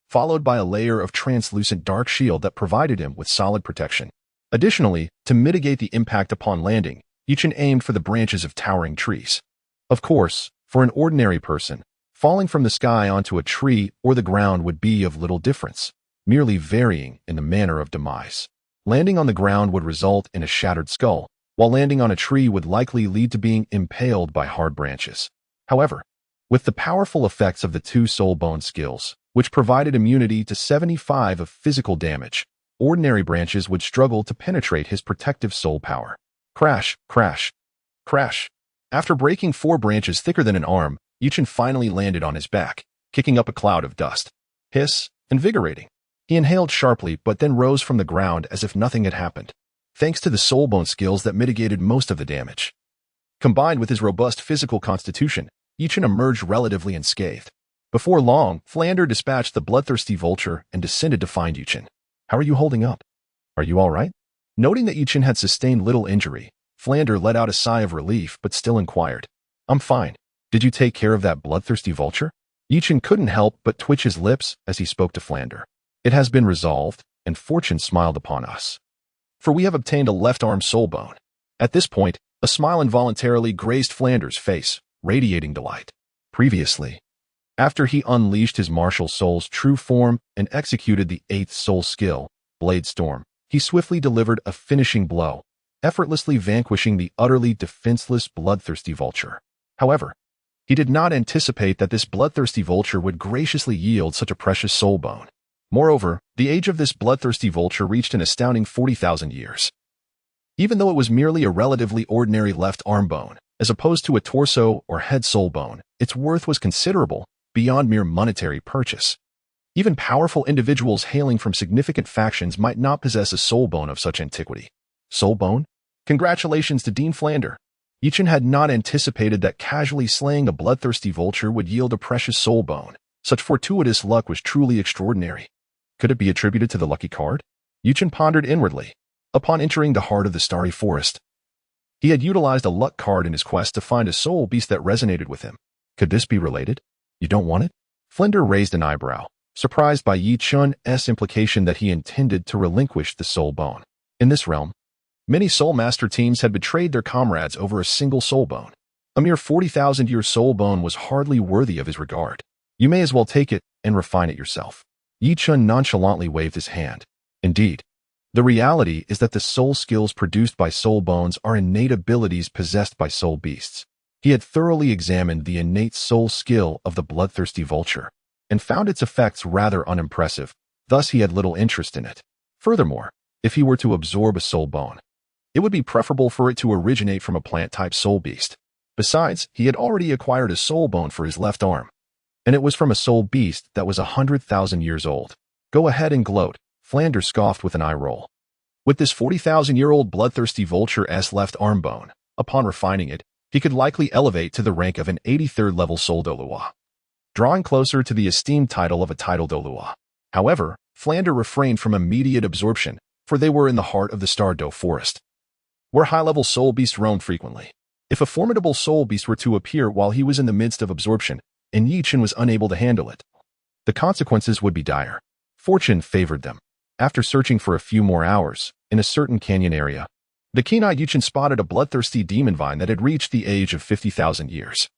followed by a layer of translucent dark shield that provided him with solid protection. Additionally, to mitigate the impact upon landing, Yuchen aimed for the branches of towering trees. Of course, for an ordinary person, falling from the sky onto a tree or the ground would be of little difference, merely varying in the manner of demise. Landing on the ground would result in a shattered skull, while landing on a tree would likely lead to being impaled by hard branches. However, with the powerful effects of the 2 soulbone skills, which provided immunity to 75 of physical damage, ordinary branches would struggle to penetrate his protective soul power. Crash, crash, crash. After breaking 4 branches thicker than an arm, Yuchen finally landed on his back, kicking up a cloud of dust. Hiss, invigorating. He inhaled sharply but then rose from the ground as if nothing had happened, thanks to the soulbone skills that mitigated most of the damage. Combined with his robust physical constitution, Yuchen emerged relatively unscathed. Before long, Flander dispatched the bloodthirsty vulture and descended to find Yuchen. How are you holding up? Are you all right? Noting that Yuchen had sustained little injury, Flander let out a sigh of relief but still inquired. I'm fine. Did you take care of that bloodthirsty vulture? Yuchen couldn't help but twitch his lips as he spoke to Flander. It has been resolved, and fortune smiled upon us, for we have obtained a left-arm soulbone. At this point, a smile involuntarily grazed Flander's face, radiating delight. Previously, after he unleashed his martial soul's true form and executed the 8th soul skill, Blade Storm, he swiftly delivered a finishing blow, effortlessly vanquishing the utterly defenseless bloodthirsty vulture. However, he did not anticipate that this bloodthirsty vulture would graciously yield such a precious soulbone. Moreover, the age of this bloodthirsty vulture reached an astounding 40,000 years. Even though it was merely a relatively ordinary left arm bone, as opposed to a torso or head soul bone, its worth was considerable, beyond mere monetary purchase. Even powerful individuals hailing from significant factions might not possess a soul bone of such antiquity. Soul bone? Congratulations to Dean Flander. Yuchen had not anticipated that casually slaying a bloodthirsty vulture would yield a precious soul bone. Such fortuitous luck was truly extraordinary. Could it be attributed to the lucky card? Yuchen pondered inwardly. Upon entering the heart of the starry forest, he had utilized a luck card in his quest to find a soul beast that resonated with him. Could this be related? You don't want it? Flinder raised an eyebrow, surprised by Yuchen's implication that he intended to relinquish the soul bone. In this realm, many soul master teams had betrayed their comrades over a single soul bone. A mere 40,000-year soul bone was hardly worthy of his regard. You may as well take it and refine it yourself. Yuchen nonchalantly waved his hand. Indeed, the reality is that the soul skills produced by soul bones are innate abilities possessed by soul beasts. He had thoroughly examined the innate soul skill of the bloodthirsty vulture and found its effects rather unimpressive, thus he had little interest in it. Furthermore, if he were to absorb a soul bone, it would be preferable for it to originate from a plant-type soul beast. Besides, he had already acquired a soul bone for his left arm, and it was from a soul beast that was 100,000 years old. Go ahead and gloat, Flander scoffed with an eye roll. With this 40,000-year-old bloodthirsty vulture's left arm bone, upon refining it, he could likely elevate to the rank of an 83rd level soul Douluo, drawing closer to the esteemed title of a title Douluo. However, Flander refrained from immediate absorption, for they were in the heart of the Stardo Forest, where high-level soul beasts roamed frequently. If a formidable soul beast were to appear while he was in the midst of absorption, and Yuchen was unable to handle it, the consequences would be dire. Fortune favored them. After searching for a few more hours, in a certain canyon area, the keen-eyed Yuchen spotted a bloodthirsty demon vine that had reached the age of 50,000 years.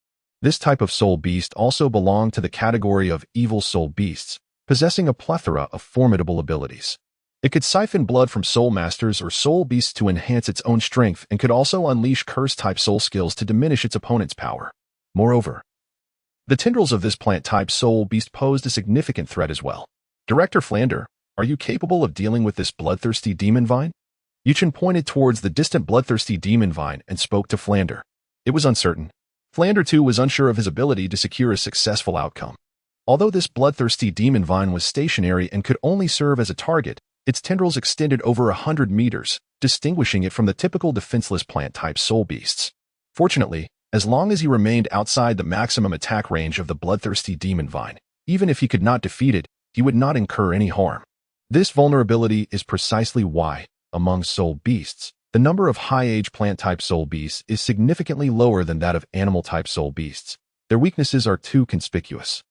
This type of soul beast also belonged to the category of evil soul beasts, possessing a plethora of formidable abilities. It could siphon blood from soul masters or soul beasts to enhance its own strength and could also unleash curse-type soul skills to diminish its opponent's power. Moreover, The tendrils of this plant-type soul beast posed a significant threat as well. Director Flander, are you capable of dealing with this bloodthirsty demon vine? Yuchen pointed towards the distant bloodthirsty demon vine and spoke to Flander. It was uncertain. Flander too was unsure of his ability to secure a successful outcome. Although this bloodthirsty demon vine was stationary and could only serve as a target, its tendrils extended over 100 meters, distinguishing it from the typical defenseless plant-type soul beasts. Fortunately, as long as he remained outside the maximum attack range of the bloodthirsty demon vine, even if he could not defeat it, he would not incur any harm. This vulnerability is precisely why, among soul beasts, the number of high-age plant-type soul beasts is significantly lower than that of animal-type soul beasts. Their weaknesses are too conspicuous,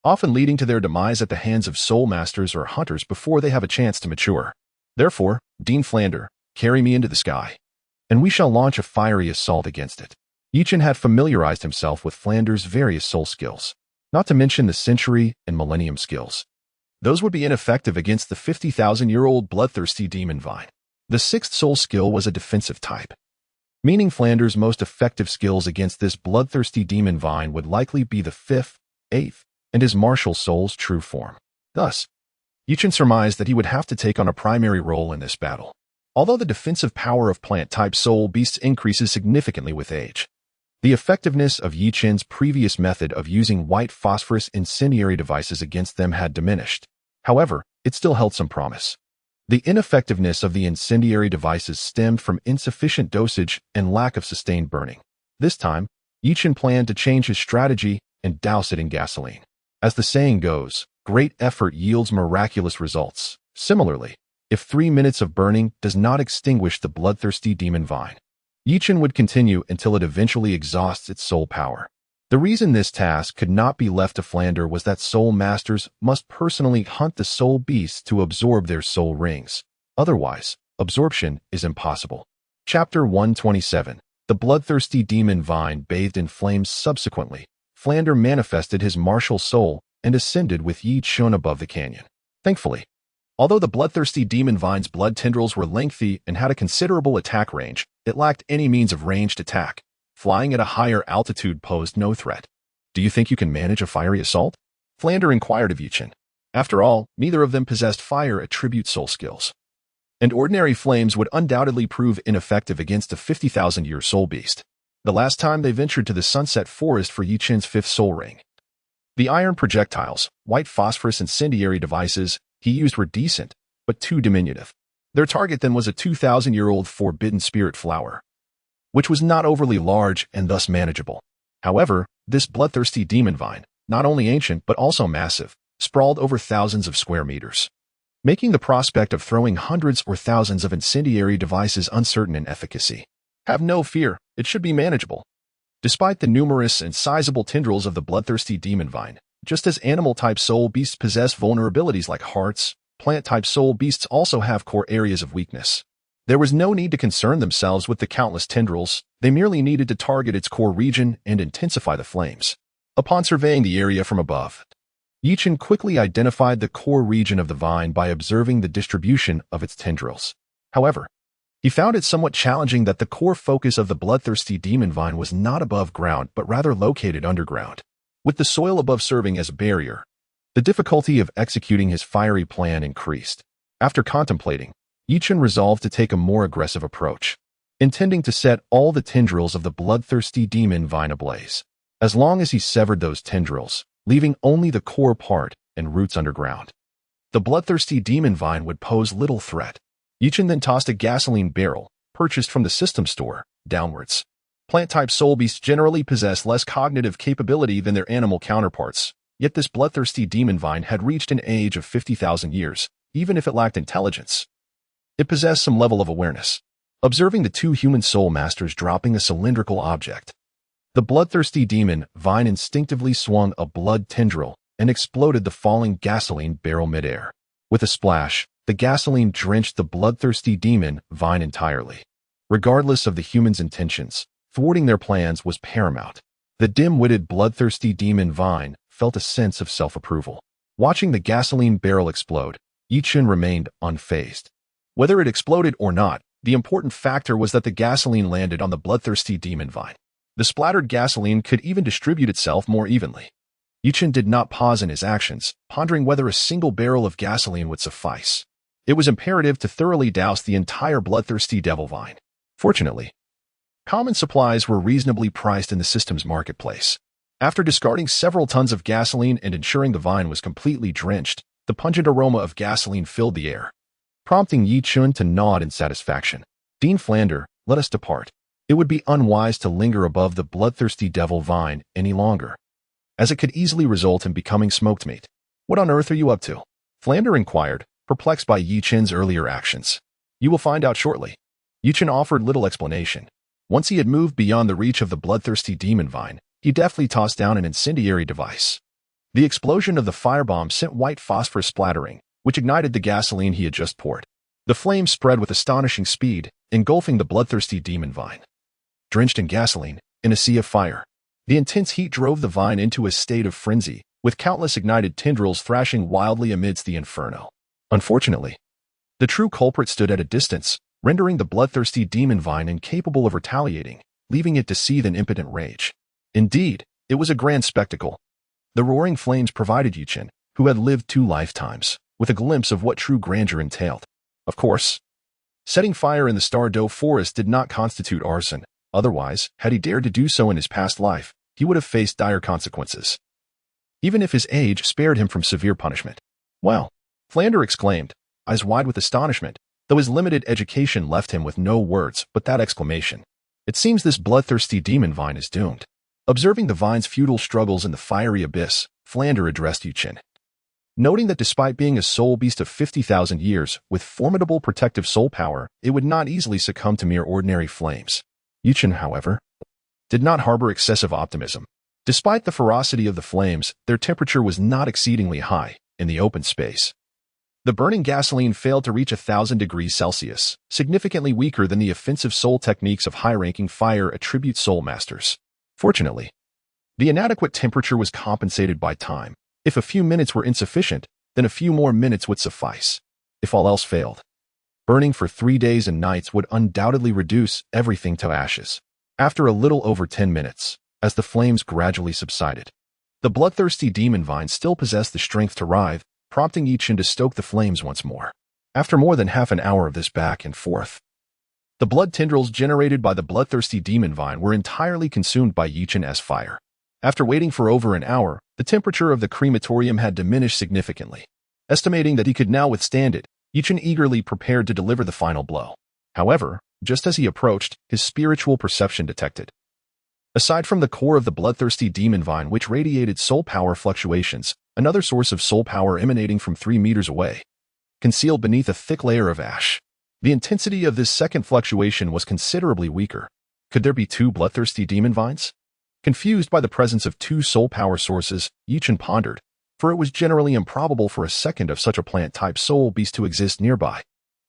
often leading to their demise at the hands of soul masters or hunters before they have a chance to mature. Therefore, Dean Flander, carry me into the sky, and we shall launch a fiery assault against it. Yuchen had familiarized himself with Flander's various soul skills, not to mention the century and millennium skills. Those would be ineffective against the 50,000-year-old bloodthirsty demon vine. The sixth soul skill was a defensive type, meaning Flander's most effective skills against this bloodthirsty demon vine would likely be the fifth, eighth, and his martial soul's true form. Thus, Yuchen surmised that he would have to take on a primary role in this battle. Although the defensive power of plant-type soul beasts increases significantly with age, the effectiveness of Yuchen's previous method of using white phosphorus incendiary devices against them had diminished. However, it still held some promise. The ineffectiveness of the incendiary devices stemmed from insufficient dosage and lack of sustained burning. This time, Yuchen planned to change his strategy and douse it in gasoline. As the saying goes, great effort yields miraculous results. Similarly, if 3 minutes of burning does not extinguish the bloodthirsty demon vine, Yuchen would continue until it eventually exhausts its soul power. The reason this task could not be left to Flander was that soul masters must personally hunt the soul beasts to absorb their soul rings. Otherwise, absorption is impossible. Chapter 127. The bloodthirsty demon vine bathed in flames. Subsequently, Flander manifested his martial soul and ascended with Yuchen above the canyon. Thankfully, although the bloodthirsty demon vine's blood tendrils were lengthy and had a considerable attack range, it lacked any means of ranged attack. Flying at a higher altitude posed no threat. Do you think you can manage a fiery assault? Flander inquired of Yuchen. After all, neither of them possessed fire attribute soul skills, and ordinary flames would undoubtedly prove ineffective against a 50,000-year soul beast. The last time they ventured to the Sunset Forest for Yuchen's fifth soul ring, the iron projectiles, white phosphorus incendiary devices he used were decent, but too diminutive. Their target then was a 2,000-year-old forbidden spirit flower, which was not overly large and thus manageable. However, this bloodthirsty demon vine, not only ancient but also massive, sprawled over thousands of square meters, making the prospect of throwing hundreds or thousands of incendiary devices uncertain in efficacy. Have no fear, it should be manageable. Despite the numerous and sizable tendrils of the bloodthirsty demon vine, just as animal-type soul beasts possess vulnerabilities like hearts, plant-type soul beasts also have core areas of weakness. There was no need to concern themselves with the countless tendrils, they merely needed to target its core region and intensify the flames. Upon surveying the area from above, Yuchen quickly identified the core region of the vine by observing the distribution of its tendrils. However, he found it somewhat challenging that the core focus of the bloodthirsty demon vine was not above ground but rather located underground, with the soil above serving as a barrier. The difficulty of executing his fiery plan increased. After contemplating, Yuchen resolved to take a more aggressive approach, intending to set all the tendrils of the bloodthirsty demon vine ablaze. As long as he severed those tendrils, leaving only the core part and roots underground, the bloodthirsty demon vine would pose little threat. Yuchen then tossed a gasoline barrel, purchased from the system store, downwards. Plant-type soul beasts generally possess less cognitive capability than their animal counterparts, yet this bloodthirsty demon vine had reached an age of 50,000 years, even if it lacked intelligence. It possessed some level of awareness. Observing the two human soul masters dropping a cylindrical object, the bloodthirsty demon vine instinctively swung a blood tendril and exploded the falling gasoline barrel midair. With a splash, the gasoline drenched the bloodthirsty demon vine entirely. Regardless of the humans' intentions, thwarting their plans was paramount. The dim-witted bloodthirsty demon vine felt a sense of self-approval. Watching the gasoline barrel explode, Yuchen remained unfazed. Whether it exploded or not, the important factor was that the gasoline landed on the bloodthirsty demon vine. The splattered gasoline could even distribute itself more evenly. Yuchen did not pause in his actions, pondering whether a single barrel of gasoline would suffice. It was imperative to thoroughly douse the entire bloodthirsty devil vine. Fortunately, common supplies were reasonably priced in the system's marketplace. After discarding several tons of gasoline and ensuring the vine was completely drenched, the pungent aroma of gasoline filled the air, prompting Yuchen to nod in satisfaction. Dean Flander, let us depart. It would be unwise to linger above the bloodthirsty devil vine any longer, as it could easily result in becoming smoked meat. What on earth are you up to? Flander inquired, perplexed by Yuchen's earlier actions. You will find out shortly. Yuchen offered little explanation. Once he had moved beyond the reach of the bloodthirsty demon vine, he deftly tossed down an incendiary device. The explosion of the firebomb sent white phosphorus splattering, which ignited the gasoline he had just poured. The flames spread with astonishing speed, engulfing the bloodthirsty demon vine. Drenched in gasoline, in a sea of fire, the intense heat drove the vine into a state of frenzy, with countless ignited tendrils thrashing wildly amidst the inferno. Unfortunately, the true culprit stood at a distance, rendering the bloodthirsty demon vine incapable of retaliating, leaving it to seethe in impotent rage. Indeed, it was a grand spectacle. The roaring flames provided Yuchen, who had lived 2 lifetimes, with a glimpse of what true grandeur entailed. Of course, setting fire in the Stardo Forest did not constitute arson. Otherwise, had he dared to do so in his past life, he would have faced dire consequences, even if his age spared him from severe punishment. Well, Flander exclaimed, eyes wide with astonishment, though his limited education left him with no words but that exclamation. It seems this bloodthirsty demon vine is doomed. Observing the vine's futile struggles in the fiery abyss, Flander addressed Yuchen. Noting that despite being a soul beast of 50,000 years, with formidable protective soul power, it would not easily succumb to mere ordinary flames. Yuchen, however, did not harbor excessive optimism. Despite the ferocity of the flames, their temperature was not exceedingly high in the open space. The burning gasoline failed to reach 1,000 degrees Celsius, significantly weaker than the offensive soul techniques of high-ranking fire attribute soul masters. Fortunately, the inadequate temperature was compensated by time. If a few minutes were insufficient, then a few more minutes would suffice. If all else failed, burning for 3 days and nights would undoubtedly reduce everything to ashes. After a little over 10 minutes, as the flames gradually subsided, the bloodthirsty demon vine still possessed the strength to writhe, prompting Yuchen to stoke the flames once more. After more than half an hour of this back and forth, the blood tendrils generated by the bloodthirsty demon vine were entirely consumed by Yuchen's fire. After waiting for over an hour, the temperature of the crematorium had diminished significantly. Estimating that he could now withstand it, Yuchen eagerly prepared to deliver the final blow. However, just as he approached, his spiritual perception detected. Aside from the core of the bloodthirsty demon vine which radiated soul power fluctuations, another source of soul power emanating from 3 meters away, concealed beneath a thick layer of ash. The intensity of this second fluctuation was considerably weaker. Could there be 2 bloodthirsty demon vines? Confused by the presence of 2 soul power sources, Yuchen pondered, for it was generally improbable for a second of such a plant-type soul beast to exist nearby.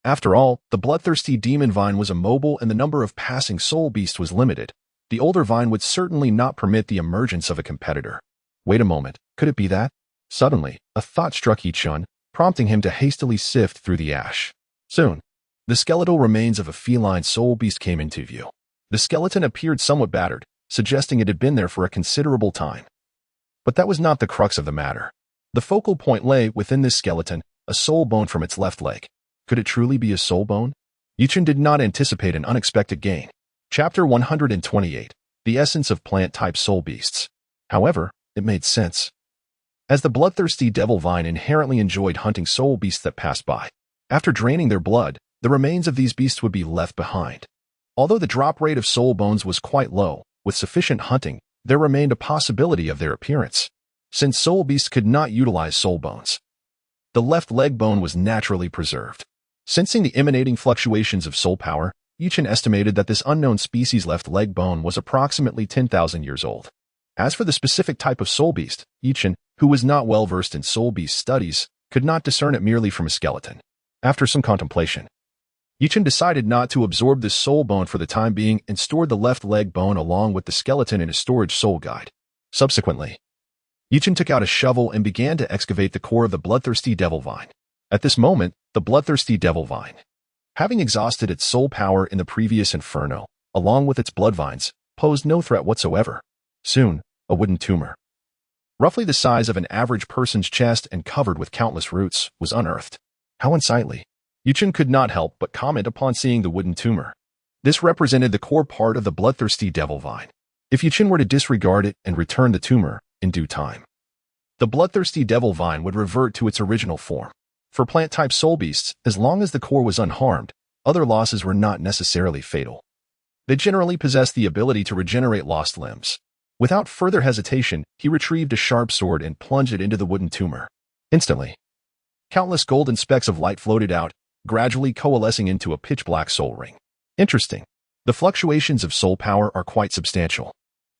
After all, the bloodthirsty demon vine was immobile and the number of passing soul beasts was limited. The older vine would certainly not permit the emergence of a competitor. Wait a moment, could it be that? Suddenly, a thought struck Yuchen, prompting him to hastily sift through the ash. Soon, the skeletal remains of a feline soul beast came into view. The skeleton appeared somewhat battered, suggesting it had been there for a considerable time. But that was not the crux of the matter. The focal point lay within this skeleton, a soul bone from its left leg. Could it truly be a soul bone? Yuchen did not anticipate an unexpected gain. Chapter 128. The Essence of Plant-Type Soul Beasts. However, it made sense, as the bloodthirsty devil vine inherently enjoyed hunting soul beasts that passed by. After draining their blood, the remains of these beasts would be left behind. Although the drop rate of soul bones was quite low, with sufficient hunting, there remained a possibility of their appearance. Since soul beasts could not utilize soul bones, the left leg bone was naturally preserved. Sensing the emanating fluctuations of soul power, Yuchen estimated that this unknown species' left leg bone was approximately 10,000 years old. As for the specific type of soul beast, Yuchen, who was not well versed in soul beast studies, could not discern it merely from a skeleton. After some contemplation, Yuchen decided not to absorb this soul bone for the time being and stored the left leg bone along with the skeleton in his storage soul guide. Subsequently, Yuchen took out a shovel and began to excavate the core of the bloodthirsty devil vine. At this moment, the bloodthirsty devil vine, having exhausted its soul power in the previous inferno, along with its blood vines, posed no threat whatsoever. Soon, a wooden tumor, roughly the size of an average person's chest and covered with countless roots, was unearthed. How unsightly. Yuchen could not help but comment upon seeing the wooden tumor. This represented the core part of the bloodthirsty devil vine. If Yuchen were to disregard it and return the tumor in due time, the bloodthirsty devil vine would revert to its original form. For plant-type soul beasts, as long as the core was unharmed, other losses were not necessarily fatal. They generally possessed the ability to regenerate lost limbs. Without further hesitation, he retrieved a sharp sword and plunged it into the wooden tumor. Instantly, countless golden specks of light floated out, gradually coalescing into a pitch-black soul ring. Interesting. The fluctuations of soul power are quite substantial.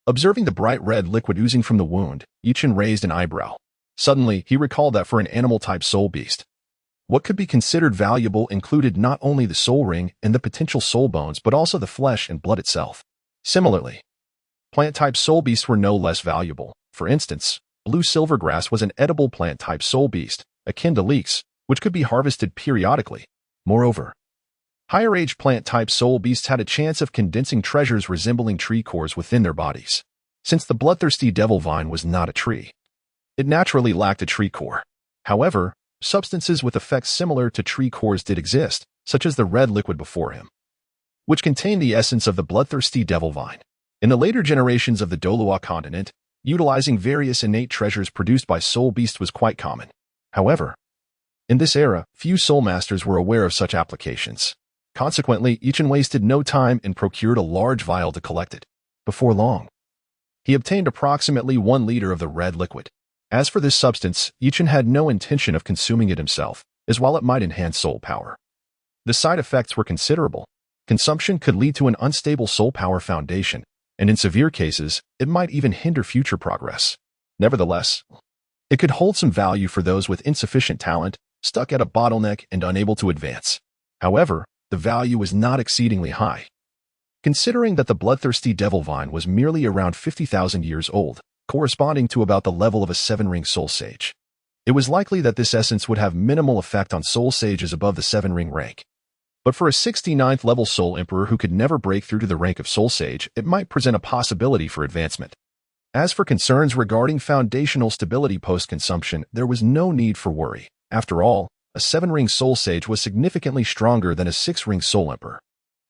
Observing the bright red liquid oozing from the wound, Yuchen raised an eyebrow. Suddenly, he recalled that for an animal-type soul beast, what could be considered valuable included not only the soul ring and the potential soul bones but also the flesh and blood itself. Similarly, plant-type soul beasts were no less valuable. For instance, blue silvergrass was an edible plant-type soul beast, akin to leeks, which could be harvested periodically. Moreover, higher-age plant-type soul beasts had a chance of condensing treasures resembling tree cores within their bodies. Since the bloodthirsty devil vine was not a tree, it naturally lacked a tree core. However, substances with effects similar to tree cores did exist, such as the red liquid before him, which contained the essence of the bloodthirsty devil vine. In the later generations of the Douluo Continent, utilizing various innate treasures produced by soul beasts was quite common. However, in this era, few soul masters were aware of such applications. Consequently, Yuchen wasted no time and procured a large vial to collect it. Before long, he obtained approximately 1 liter of the red liquid. As for this substance, Yuchen had no intention of consuming it himself, as while it might enhance soul power, the side effects were considerable. Consumption could lead to an unstable soul power foundation, and in severe cases, it might even hinder future progress. Nevertheless, it could hold some value for those with insufficient talent, stuck at a bottleneck and unable to advance. However, the value was not exceedingly high. Considering that the bloodthirsty devil vine was merely around 50,000 years old, corresponding to about the level of a 7-ring soul sage, it was likely that this essence would have minimal effect on soul sages above the 7-ring rank. But for a 69th level soul emperor who could never break through to the rank of soul sage, it might present a possibility for advancement. As for concerns regarding foundational stability post-consumption, there was no need for worry. After all, a 7-ring soul sage was significantly stronger than a 6-ring soul emperor.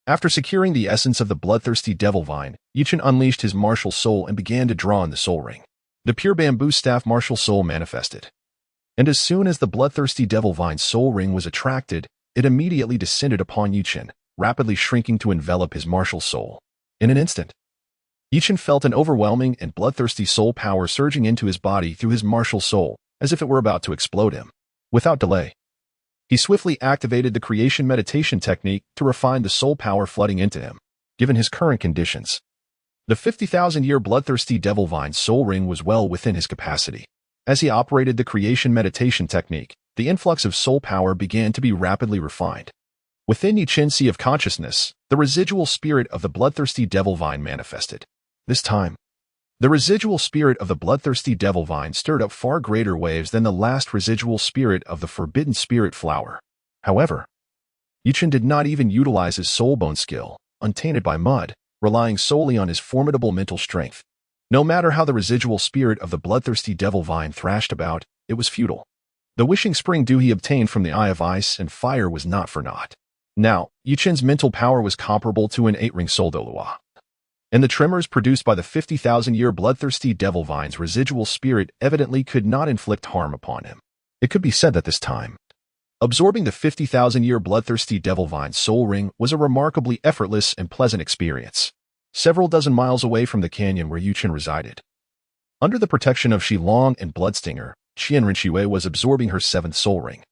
After securing the essence of the bloodthirsty devil vine, Yuchen unleashed his martial soul and began to draw on the soul ring. The pure bamboo staff martial soul manifested. And as soon as the bloodthirsty devil vine's soul ring was attracted, it immediately descended upon Yuchen, rapidly shrinking to envelop his martial soul. In an instant, Yuchen felt an overwhelming and bloodthirsty soul power surging into his body through his martial soul, as if it were about to explode him. Without delay, he swiftly activated the creation meditation technique to refine the soul power flooding into him. Given his current conditions, the 50,000-year bloodthirsty devil vine's soul ring was well within his capacity. As he operated the creation meditation technique, the influx of soul power began to be rapidly refined. Within Yuchen's sea of consciousness, the residual spirit of the bloodthirsty devil vine manifested. This time, the residual spirit of the bloodthirsty devil vine stirred up far greater waves than the last residual spirit of the forbidden spirit flower. However, Yuchen did not even utilize his soul bone skill, untainted by mud, relying solely on his formidable mental strength. No matter how the residual spirit of the bloodthirsty devil vine thrashed about, it was futile. The wishing spring dew he obtained from the Eye of Ice and Fire was not for naught. Now, Yuchen's mental power was comparable to an 8-ring soul Douluo, and the tremors produced by the 50,000-year bloodthirsty devil vine's residual spirit evidently could not inflict harm upon him. It could be said that this time, absorbing the 50,000-year bloodthirsty devil vine's soul ring was a remarkably effortless and pleasant experience. Several dozen miles away from the canyon where Yuchen resided, under the protection of Shilong and Bloodstinger, Qian Rinqiwei was absorbing her 7th soul ring.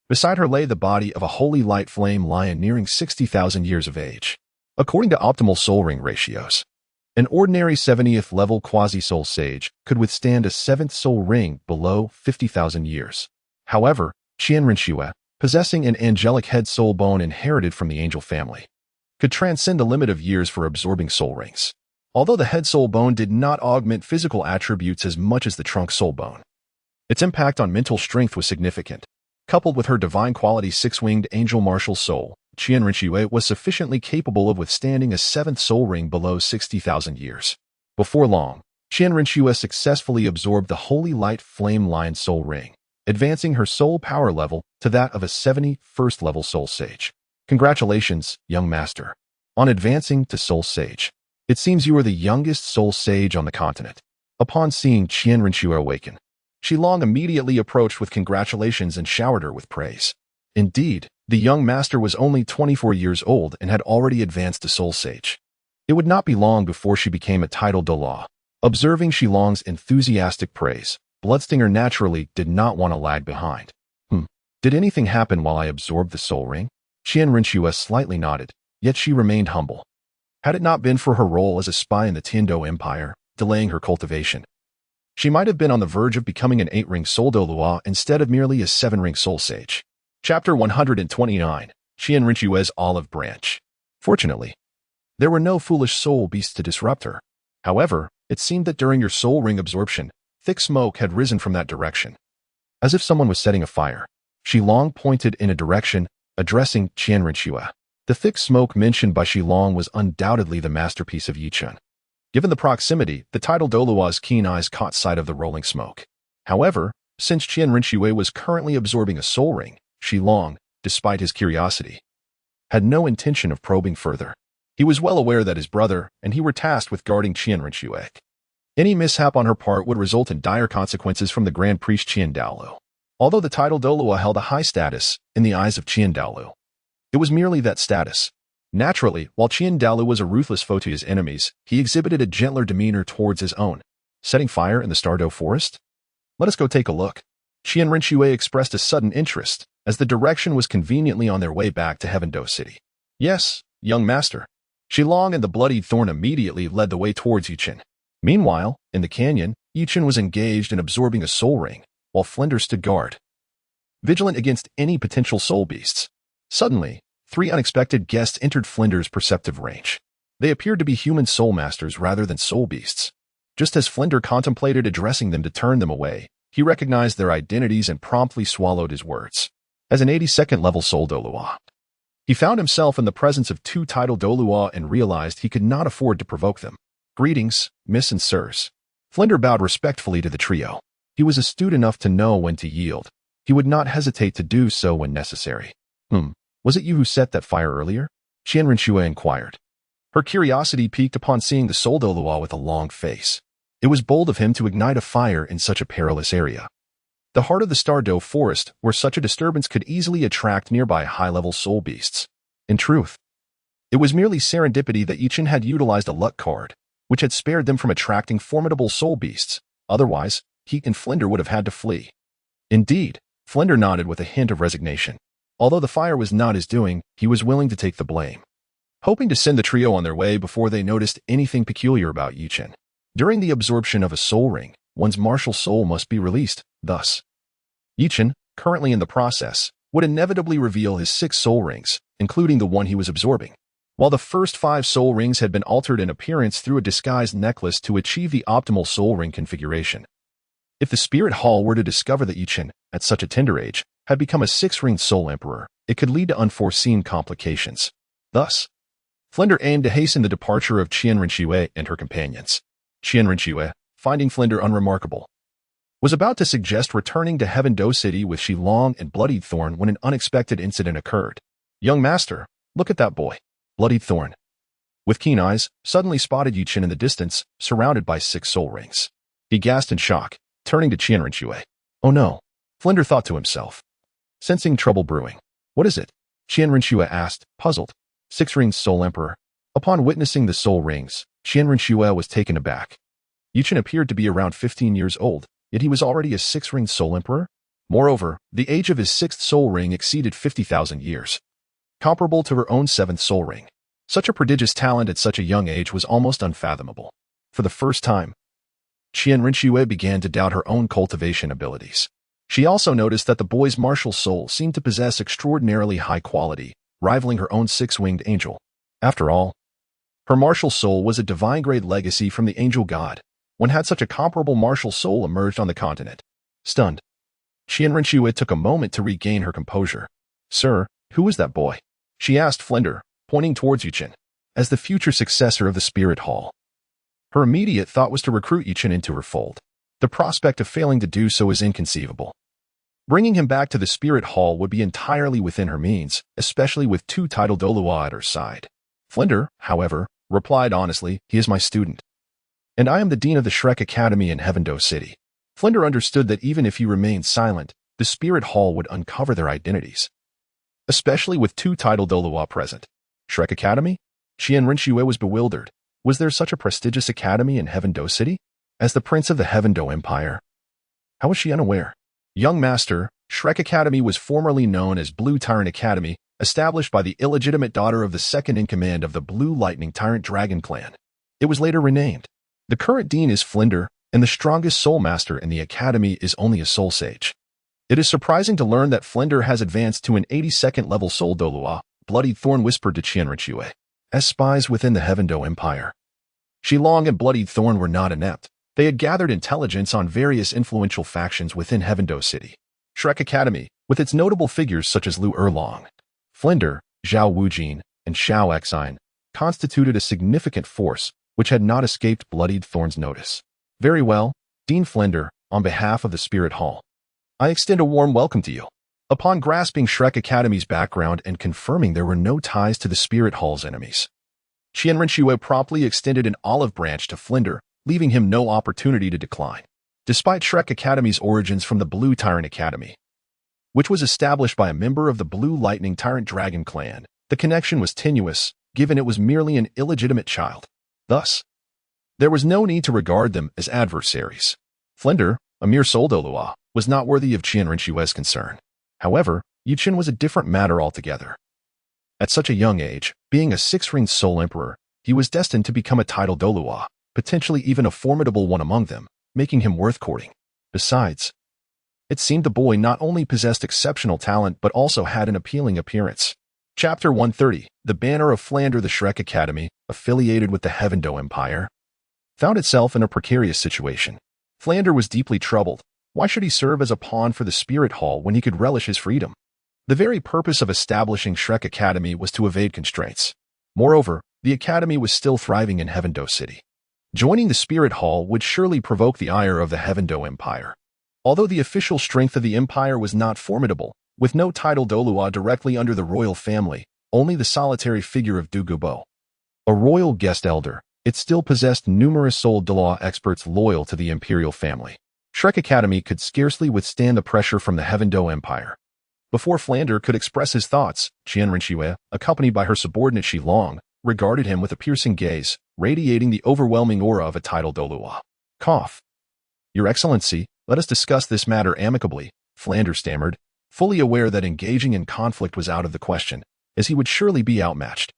Beside her lay the body of a holy light flame lion nearing 60,000 years of age. According to optimal soul ring ratios, an ordinary 70th level quasi-soul sage could withstand a 7th soul ring below 50,000 years. However, Qian Rinqiwei, possessing an angelic head soul bone inherited from the angel family, could transcend the limit of years for absorbing soul rings. Although the head soul bone did not augment physical attributes as much as the trunk soul bone, its impact on mental strength was significant. Coupled with her divine quality 6-winged angel martial soul, Qian Rinqiwei was sufficiently capable of withstanding a 7th soul ring below 60,000 years. Before long, Qian Rinxue successfully absorbed the Holy Light Flame Lion Soul Ring, advancing her soul power level to that of a 71st level Soul Sage. Congratulations, young master, on advancing to Soul Sage. It seems you are the youngest Soul Sage on the continent. Upon seeing Qian Rinxue awaken, Shilong immediately approached with congratulations and showered her with praise. Indeed, the young master was only 24 years old and had already advanced to Soul Sage. It would not be long before she became a titled Douluo. Observing Shilong's enthusiastic praise, Bloodstinger naturally did not want to lag behind. Did anything happen while I absorbed the soul ring? Qian Rinxue slightly nodded, yet she remained humble. Had it not been for her role as a spy in the Tiandou Empire, delaying her cultivation, she might have been on the verge of becoming an 8-ring soul Douluo instead of merely a 7-ring soul sage. Chapter 129, Qian Rinxue's Olive Branch. Fortunately, there were no foolish soul beasts to disrupt her. However, it seemed that during your soul ring absorption, thick smoke had risen from that direction. As if someone was setting a fire, Shilong pointed in a direction, addressing Qian Rinxue. The thick smoke mentioned by Shilong was undoubtedly the masterpiece of Yichun. Given the proximity, the titled Douluo's keen eyes caught sight of the rolling smoke. However, since Qian Rinxue was currently absorbing a soul ring, Shilong, despite his curiosity, had no intention of probing further. He was well aware that his brother and he were tasked with guarding Qian Rinxue. Any mishap on her part would result in dire consequences from the Grand Priest Qian Douluo. Although the title Douluo held a high status in the eyes of Qian Douluo, it was merely that status. Naturally, while Qian Douluo was a ruthless foe to his enemies, he exhibited a gentler demeanor towards his own. Setting fire in the Stardo Forest? Let us go take a look. Qian Rinxue expressed a sudden interest, as the direction was conveniently on their way back to Heavendou City. Yes, young master. Shilong and the Bloodied Thorn immediately led the way towards Yichun. Meanwhile, in the canyon, Yichun was engaged in absorbing a soul ring, while Flender stood guard, vigilant against any potential soul beasts. Suddenly, 3 unexpected guests entered Flender's perceptive range. They appeared to be human soul masters rather than soul beasts. Just as Flender contemplated addressing them to turn them away, he recognized their identities and promptly swallowed his words. As an 82nd level soul Douluo, he found himself in the presence of 2 titled Douluo and realized he could not afford to provoke them. Greetings, Miss and Sirs. Flender bowed respectfully to the trio. He was astute enough to know when to yield. He would not hesitate to do so when necessary. Was it you who set that fire earlier? Qian Rinxue inquired. Her curiosity piqued upon seeing the soul Douluo with a long face. It was bold of him to ignite a fire in such a perilous area. The heart of the Stardo Forest, where such a disturbance could easily attract nearby high-level soul beasts. In truth, it was merely serendipity that Yichun had utilized a luck card, which had spared them from attracting formidable soul beasts. Otherwise, he and Flender would have had to flee. Indeed, Flender nodded with a hint of resignation. Although the fire was not his doing, he was willing to take the blame, hoping to send the trio on their way before they noticed anything peculiar about Yichun. During the absorption of a soul ring, one's martial soul must be released. Thus, Yichun, currently in the process, would inevitably reveal his 6 soul rings, including the one he was absorbing. While the first 5 soul rings had been altered in appearance through a disguised necklace to achieve the optimal soul ring configuration. If the Spirit Hall were to discover that Yichun, at such a tender age, had become a 6-ringed soul emperor, it could lead to unforeseen complications. Thus, Flender aimed to hasten the departure of Qian Rinxue and her companions. Qian Rinxue, finding Flender unremarkable, was about to suggest returning to Heavendou City with Shilong and Bloodied Thorn when an unexpected incident occurred. Young master, look at that boy. Bloodied Thorn, with keen eyes, suddenly spotted Yichun in the distance, surrounded by 6 soul rings. He gasped in shock, turning to Qian Rinxue. Oh no, Flender thought to himself, sensing trouble brewing. What is it? Qian Rinxue asked, puzzled. 6-ringed soul emperor. Upon witnessing the soul rings, Qian Rinxue was taken aback. Yichun appeared to be around 15 years old, yet he was already a 6-ringed soul emperor. Moreover, the age of his 6th soul ring exceeded 50,000 years, comparable to her own 7th soul ring. Such a prodigious talent at such a young age was almost unfathomable. For the first time, Qian Rinxue began to doubt her own cultivation abilities. She also noticed that the boy's martial soul seemed to possess extraordinarily high quality, rivaling her own 6-winged angel. After all, her martial soul was a divine-grade legacy from the angel god. When had such a comparable martial soul emerged on the continent? Stunned, Qian Rinxue took a moment to regain her composure. Sir, who is that boy? She asked Flender, pointing towards Yichun, as the future successor of the Spirit Hall. Her immediate thought was to recruit Yuqin into her fold. The prospect of failing to do so is inconceivable. Bringing him back to the Spirit Hall would be entirely within her means, especially with two titled Douluo at her side. Flinder, however, replied honestly, "He is my student. And I am the dean of the Shrek Academy in Heavendo City." Flinder understood that even if he remained silent, the Spirit Hall would uncover their identities. Especially with two titled Douluo present. Shrek Academy? Qian Rinxue was bewildered. Was there such a prestigious academy in Heavendo City? As the prince of the Heavendo Empire? How was she unaware? Young master, Shrek Academy was formerly known as Blue Tyrant Academy, established by the illegitimate daughter of the second-in-command of the Blue Lightning Tyrant Dragon Clan. It was later renamed. The current dean is Flinder, and the strongest soul master in the academy is only a soul sage. It is surprising to learn that Flinder has advanced to an 82nd level soul Douluo, Bloodied Thorn whispered to Qian Rinxue. As spies within the Heavendo Empire, Shilong and Bloodied Thorn were not inept. They had gathered intelligence on various influential factions within Heavendo City. Shrek Academy, with its notable figures such as Lu Erlong, Flinder, Zhao Wujin, and Xiao Xine, constituted a significant force which had not escaped Bloodied Thorn's notice. Very well, Dean Flinder, on behalf of the Spirit Hall, I extend a warm welcome to you. Upon grasping Shrek Academy's background and confirming there were no ties to the Spirit Hall's enemies, Qian Rinxue promptly extended an olive branch to Flinder, leaving him no opportunity to decline. Despite Shrek Academy's origins from the Blue Tyrant Academy, which was established by a member of the Blue Lightning Tyrant Dragon Clan, the connection was tenuous, given it was merely an illegitimate child. Thus, there was no need to regard them as adversaries. Flinder, a mere soul Douluo, was not worthy of Qian Rinxue's concern. However, Yuqin was a different matter altogether. At such a young age, being a six-ringed soul emperor, he was destined to become a titled Douluo, potentially even a formidable one among them, making him worth courting. Besides, it seemed the boy not only possessed exceptional talent but also had an appealing appearance. Chapter 130, The Banner of Flinder. The Shrek Academy, affiliated with the Heavendo Empire, found itself in a precarious situation. Flinder was deeply troubled. Why should he serve as a pawn for the Spirit Hall when he could relish his freedom? The very purpose of establishing Shrek Academy was to evade constraints. Moreover, the academy was still thriving in Heavendo City. Joining the Spirit Hall would surely provoke the ire of the Heavendo Empire. Although the official strength of the empire was not formidable, with no title Douluo directly under the royal family, only the solitary figure of Dugubo, a royal guest elder, it still possessed numerous soul Douluo experts loyal to the imperial family. Shrek Academy could scarcely withstand the pressure from the Heavendo Empire. Before Flinder could express his thoughts, Qian Rinxue, accompanied by her subordinate Shilong, regarded him with a piercing gaze, radiating the overwhelming aura of a titled Douluo. Cough. Your Excellency, let us discuss this matter amicably, Flinder stammered, fully aware that engaging in conflict was out of the question, as he would surely be outmatched.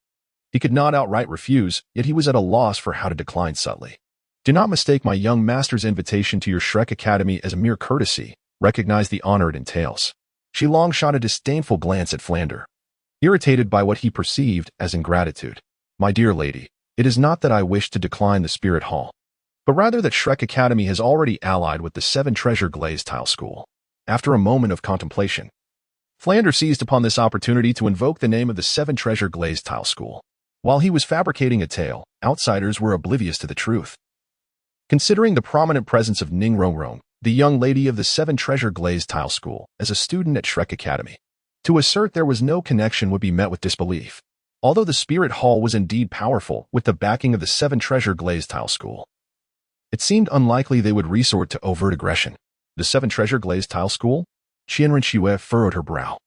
He could not outright refuse, yet he was at a loss for how to decline subtly. Do not mistake my young master's invitation to your Shrek Academy as a mere courtesy. Recognize the honor it entails. Shilong shot a disdainful glance at Flinder, irritated by what he perceived as ingratitude. My dear lady, it is not that I wish to decline the Spirit Hall, but rather that Shrek Academy has already allied with the Seven Treasure Glazed Tile School. After a moment of contemplation, Flinder seized upon this opportunity to invoke the name of the Seven Treasure Glazed Tile School. While he was fabricating a tale, outsiders were oblivious to the truth. Considering the prominent presence of Ning Rongrong, the young lady of the Seven Treasure Glazed Tile School, as a student at Shrek Academy, to assert there was no connection would be met with disbelief. Although the Spirit Hall was indeed powerful with the backing of the Seven Treasure Glazed Tile School, it seemed unlikely they would resort to overt aggression. The Seven Treasure Glazed Tile School? Qian Rinxue furrowed her brow.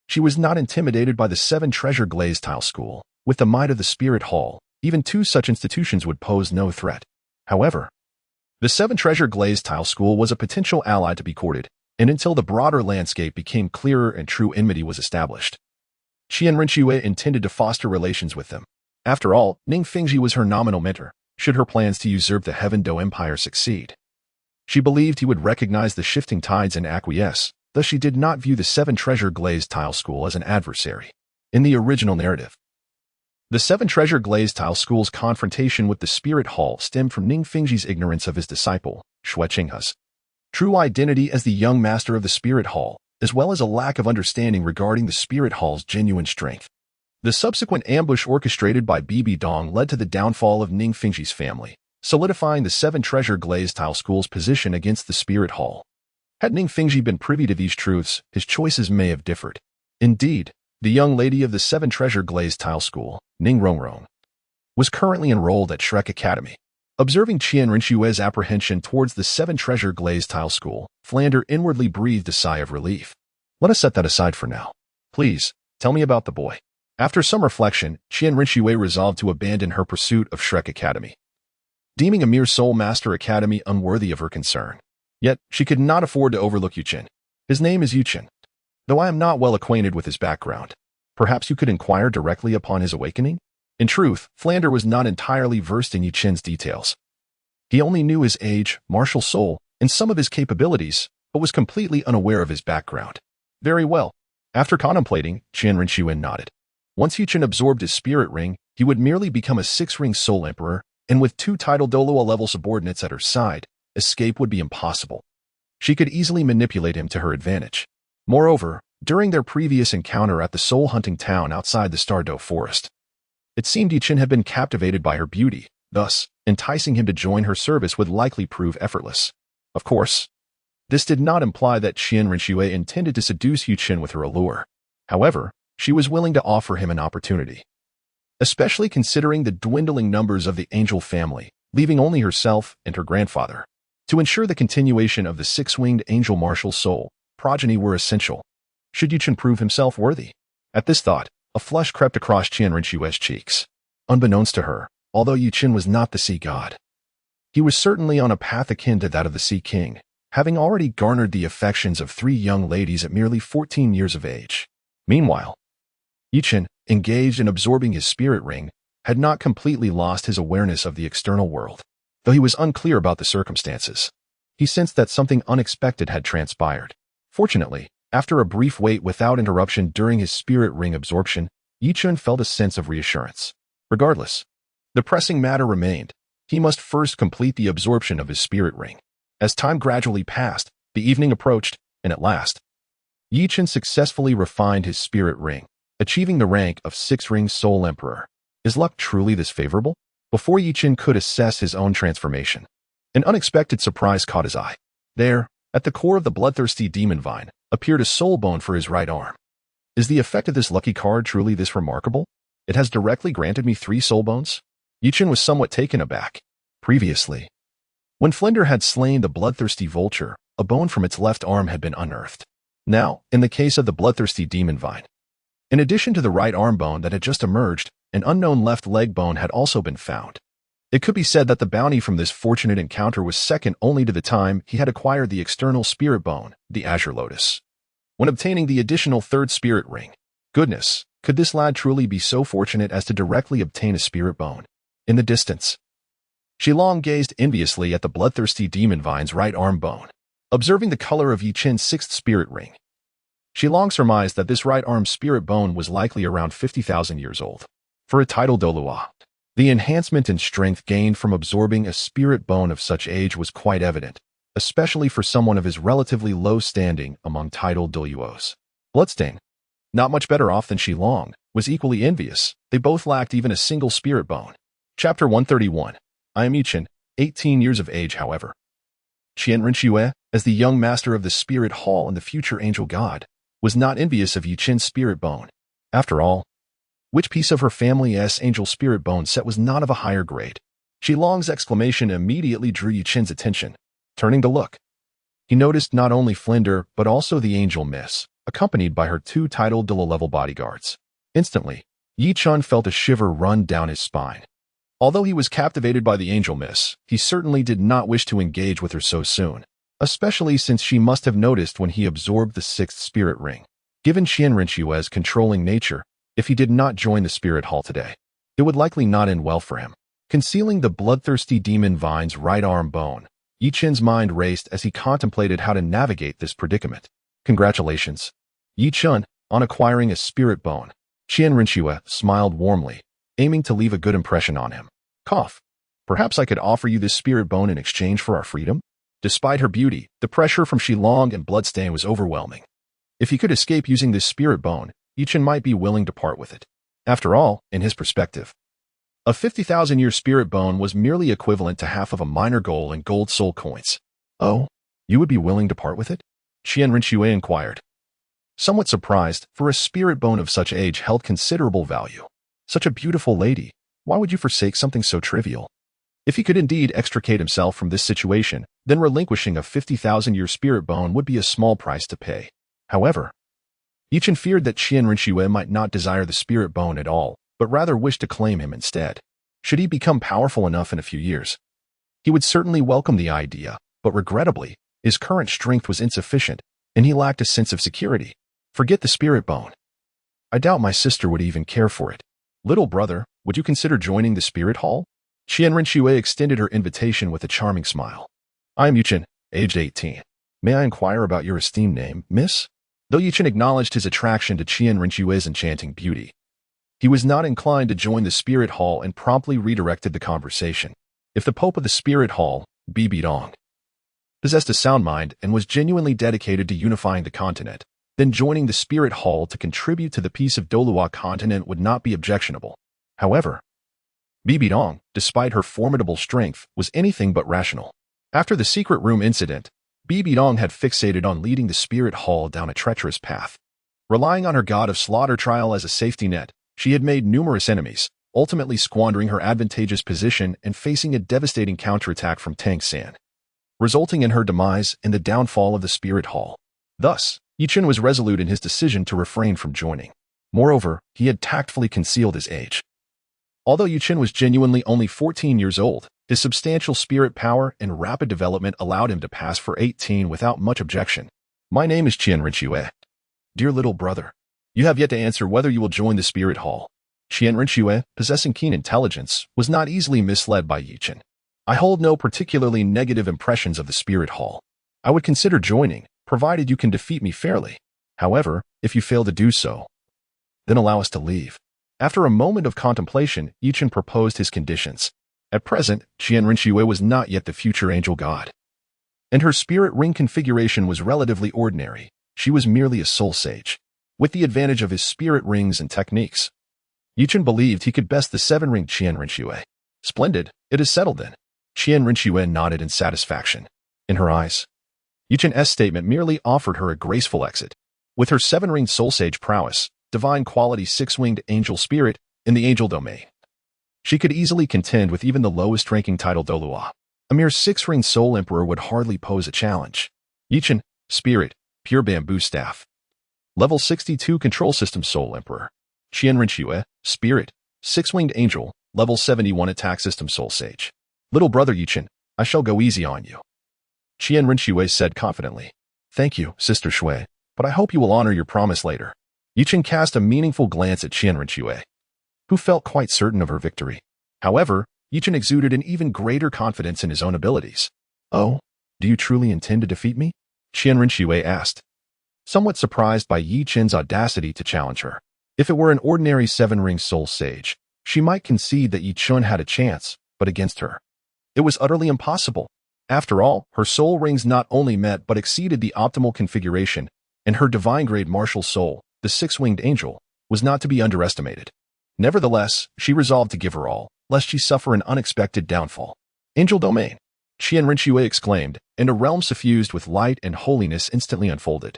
She was not intimidated by the Seven Treasure Glazed Tile School. With the might of the Spirit Hall, even two such institutions would pose no threat. However, the Seven Treasure Glazed Tile School was a potential ally to be courted, and until the broader landscape became clearer and true enmity was established, Qian Rinxue intended to foster relations with them. After all, Ning Fengji was her nominal mentor, should her plans to usurp the Heavendo Empire succeed. She believed he would recognize the shifting tides and acquiesce, thus she did not view the Seven Treasure Glazed Tile School as an adversary. In the original narrative, the Seven Treasure Glazed Tile School's confrontation with the Spirit Hall stemmed from Ning Fengji's ignorance of his disciple, Shui Qinghe's true identity as the young master of the Spirit Hall, as well as a lack of understanding regarding the Spirit Hall's genuine strength. The subsequent ambush orchestrated by Bibi Dong led to the downfall of Ning Fengji's family, solidifying the 7 treasure glazed tile school's position against the Spirit Hall. Had Ning Fengji been privy to these truths, his choices may have differed. Indeed, the young lady of the 7 treasure glazed tile school, Ning Rongrong, was currently enrolled at Shrek Academy. Observing Qian Rinxue's apprehension towards the 7 treasure glazed tile school, Flander inwardly breathed a sigh of relief. Let us set that aside for now. Please, tell me about the boy. After some reflection, Qian Rinxue resolved to abandon her pursuit of Shrek Academy, deeming a mere Soul Master Academy unworthy of her concern. Yet, she could not afford to overlook Yuqin. His name is Yuqin. Though I am not well acquainted with his background, perhaps you could inquire directly upon his awakening? In truth, Flander was not entirely versed in Yuqin's details. He only knew his age, martial soul, and some of his capabilities, but was completely unaware of his background. Very well. After contemplating, Qian Rinxuan nodded. Once Yuqin absorbed his spirit ring, he would merely become a 6-ring Soul Emperor, and with 2 title Douluo-level subordinates at her side, escape would be impossible. She could easily manipulate him to her advantage. Moreover, during their previous encounter at the soul-hunting town outside the Stardo Forest, it seemed Yuqin had been captivated by her beauty, thus, enticing him to join her service would likely prove effortless. Of course, this did not imply that Qian Rinxue intended to seduce Yuqin with her allure. However, she was willing to offer him an opportunity. Especially considering the dwindling numbers of the angel family, leaving only herself and her grandfather. To ensure the continuation of the 6-winged angel martial soul, progeny were essential. Should Yuqin prove himself worthy? At this thought, a flush crept across Qian Rinxue's cheeks. Unbeknownst to her, although Yuqin was not the Sea God, he was certainly on a path akin to that of the Sea King, having already garnered the affections of 3 young ladies at merely 14 years of age. Meanwhile, Yuqin, engaged in absorbing his spirit ring, had not completely lost his awareness of the external world. Though he was unclear about the circumstances, he sensed that something unexpected had transpired. Fortunately, after a brief wait without interruption during his spirit ring absorption, Yuqin felt a sense of reassurance. Regardless, the pressing matter remained. He must first complete the absorption of his spirit ring. As time gradually passed, the evening approached, and at last, Yuqin successfully refined his spirit ring, achieving the rank of 6-ring Soul Emperor. Is luck truly this favorable? Before Yuqin could assess his own transformation, an unexpected surprise caught his eye. There, at the core of the bloodthirsty demon vine, appeared a soul bone for his right arm. Is the effect of this lucky card truly this remarkable? It has directly granted me 3 soul bones? Yuqin was somewhat taken aback. Previously, when Flinder had slain the bloodthirsty vulture, a bone from its left arm had been unearthed. Now, in the case of the bloodthirsty demon vine, in addition to the right arm bone that had just emerged, an unknown left leg bone had also been found. It could be said that the bounty from this fortunate encounter was second only to the time he had acquired the external spirit bone, the Azure Lotus. When obtaining the additional 3rd spirit ring, goodness, could this lad truly be so fortunate as to directly obtain a spirit bone? In the distance, Shilong gazed enviously at the bloodthirsty demon vine's right arm bone. Observing the color of Yuqin's 6th spirit ring, Shilong surmised that this right arm spirit bone was likely around 50,000 years old. For a title Douluo, the enhancement in strength gained from absorbing a spirit bone of such age was quite evident, especially for someone of his relatively low standing among title Douluos. Bloodstain, not much better off than Shilong, was equally envious. They both lacked even a single spirit bone. Chapter 131. I am Yuqin, 18 years of age, however. Qian Rinxue, as the young master of the Spirit Hall and the future angel god, was not envious of Yuqin's spirit bone. After all, which piece of her family's angel spirit bone set was not of a higher grade? Shilong's exclamation immediately drew Yuqin's attention. Turning to look, he noticed not only Flinder but also the angel miss, accompanied by her 2 titled Douluo-level bodyguards. Instantly, Yuqin felt a shiver run down his spine. Although he was captivated by the angel miss, he certainly did not wish to engage with her so soon, especially since she must have noticed when he absorbed the 6th spirit ring. Given Qian Rinxue's controlling nature, if he did not join the Spirit Hall today, it would likely not end well for him. Concealing the bloodthirsty demon vine's right arm bone, Yuqin's mind raced as he contemplated how to navigate this predicament. Congratulations, Yuqin, on acquiring a spirit bone. Qian Rinxue smiled warmly, aiming to leave a good impression on him. Cough. Perhaps I could offer you this spirit bone in exchange for our freedom? Despite her beauty, the pressure from Shilong and Bloodstain was overwhelming. If he could escape using this spirit bone, Yuqin might be willing to part with it. After all, in his perspective, A 50,000-year spirit bone was merely equivalent to half of a minor gold in gold soul coins. Oh, you would be willing to part with it? Qian Rinxue inquired. Somewhat surprised, for a spirit bone of such age held considerable value. Such a beautiful lady, why would you forsake something so trivial? If he could indeed extricate himself from this situation, then relinquishing a 50,000-year spirit bone would be a small price to pay. However, Yichen feared that Qian Rinxue might not desire the spirit bone at all, but rather wish to claim him instead. Should he become powerful enough in a few years, he would certainly welcome the idea, but regrettably, his current strength was insufficient, and he lacked a sense of security. Forget the spirit bone. I doubt my sister would even care for it. Little brother, would you consider joining the spirit hall? Qian Rinxue extended her invitation with a charming smile. I am Yichen, aged 18. May I inquire about your esteemed name, miss? Though Yichen acknowledged his attraction to Qian Rinxue's enchanting beauty, he was not inclined to join the spirit hall and promptly redirected the conversation. If the Pope of the spirit hall, Betrothal, possessed a sound mind and was genuinely dedicated to unifying the continent, then joining the spirit hall to contribute to the peace of Douluo Continent would not be objectionable. However, Betrothal, despite her formidable strength, was anything but rational. After the secret room incident, Betrothal had fixated on leading the spirit hall down a treacherous path. Relying on her god of slaughter trial as a safety net, she had made numerous enemies, ultimately squandering her advantageous position and facing a devastating counterattack from Tang San, resulting in her demise and the downfall of the spirit hall. Thus, Yichen was resolute in his decision to refrain from joining. Moreover, he had tactfully concealed his age. Although Yichen was genuinely only 14 years old, his substantial spirit power and rapid development allowed him to pass for 18 without much objection. My name is Qian Rinxue. Dear little brother, you have yet to answer whether you will join the spirit hall. Qian Rinxue, possessing keen intelligence, was not easily misled by Yichen. I hold no particularly negative impressions of the spirit hall. I would consider joining, provided you can defeat me fairly. However, if you fail to do so, then allow us to leave. After a moment of contemplation, Yichen proposed his conditions. At present, Qian Rinxue was not yet the future angel god, and her spirit ring configuration was relatively ordinary. She was merely a soul sage, with the advantage of his spirit rings and techniques. Yichen believed he could best the seven-ring Qian Rinxue. Splendid, it is settled then. Qian Rinxue nodded in satisfaction. In her eyes, Yichen's statement merely offered her a graceful exit. With her seven-ring soul sage prowess, divine quality six-winged angel spirit, in the angel domain, she could easily contend with even the lowest-ranking title Douluo. A mere six-ring soul emperor would hardly pose a challenge. Yichen, spirit, pure bamboo staff. Level 62 control system soul emperor. Qian Rinxue, spirit, six-winged angel, level 71 attack system soul sage. Little brother Yichen, I shall go easy on you. Qian Rinxue said confidently. Thank you, Sister Shui, but I hope you will honor your promise later. Yichen cast a meaningful glance at Qian Rinxue, who felt quite certain of her victory. However, Yichen exuded an even greater confidence in his own abilities. Oh, do you truly intend to defeat me? Qian Rinxue asked, somewhat surprised by Yichen's audacity to challenge her. If it were an ordinary seven-ring soul sage, she might concede that Yichen had a chance, but against her, it was utterly impossible. After all, her soul rings not only met but exceeded the optimal configuration, and her divine-grade martial soul, the six-winged angel, was not to be underestimated. Nevertheless, she resolved to give her all, lest she suffer an unexpected downfall. Angel domain, Qian Rinxue exclaimed, and a realm suffused with light and holiness instantly unfolded,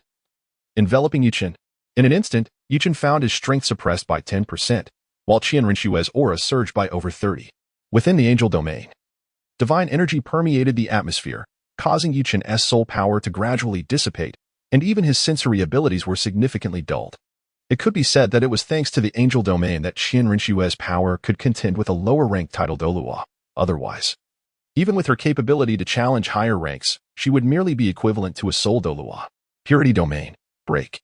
enveloping Yichen. In an instant, Yichen found his strength suppressed by 10%, while Qian Rinxue's aura surged by over 30%. Within the angel domain, divine energy permeated the atmosphere, causing Yichen's soul power to gradually dissipate, and even his sensory abilities were significantly dulled. It could be said that it was thanks to the angel domain that Qian Rinxue's power could contend with a lower-ranked title Douluo. Otherwise, even with her capability to challenge higher ranks, she would merely be equivalent to a soul Douluo. Purity domain, break.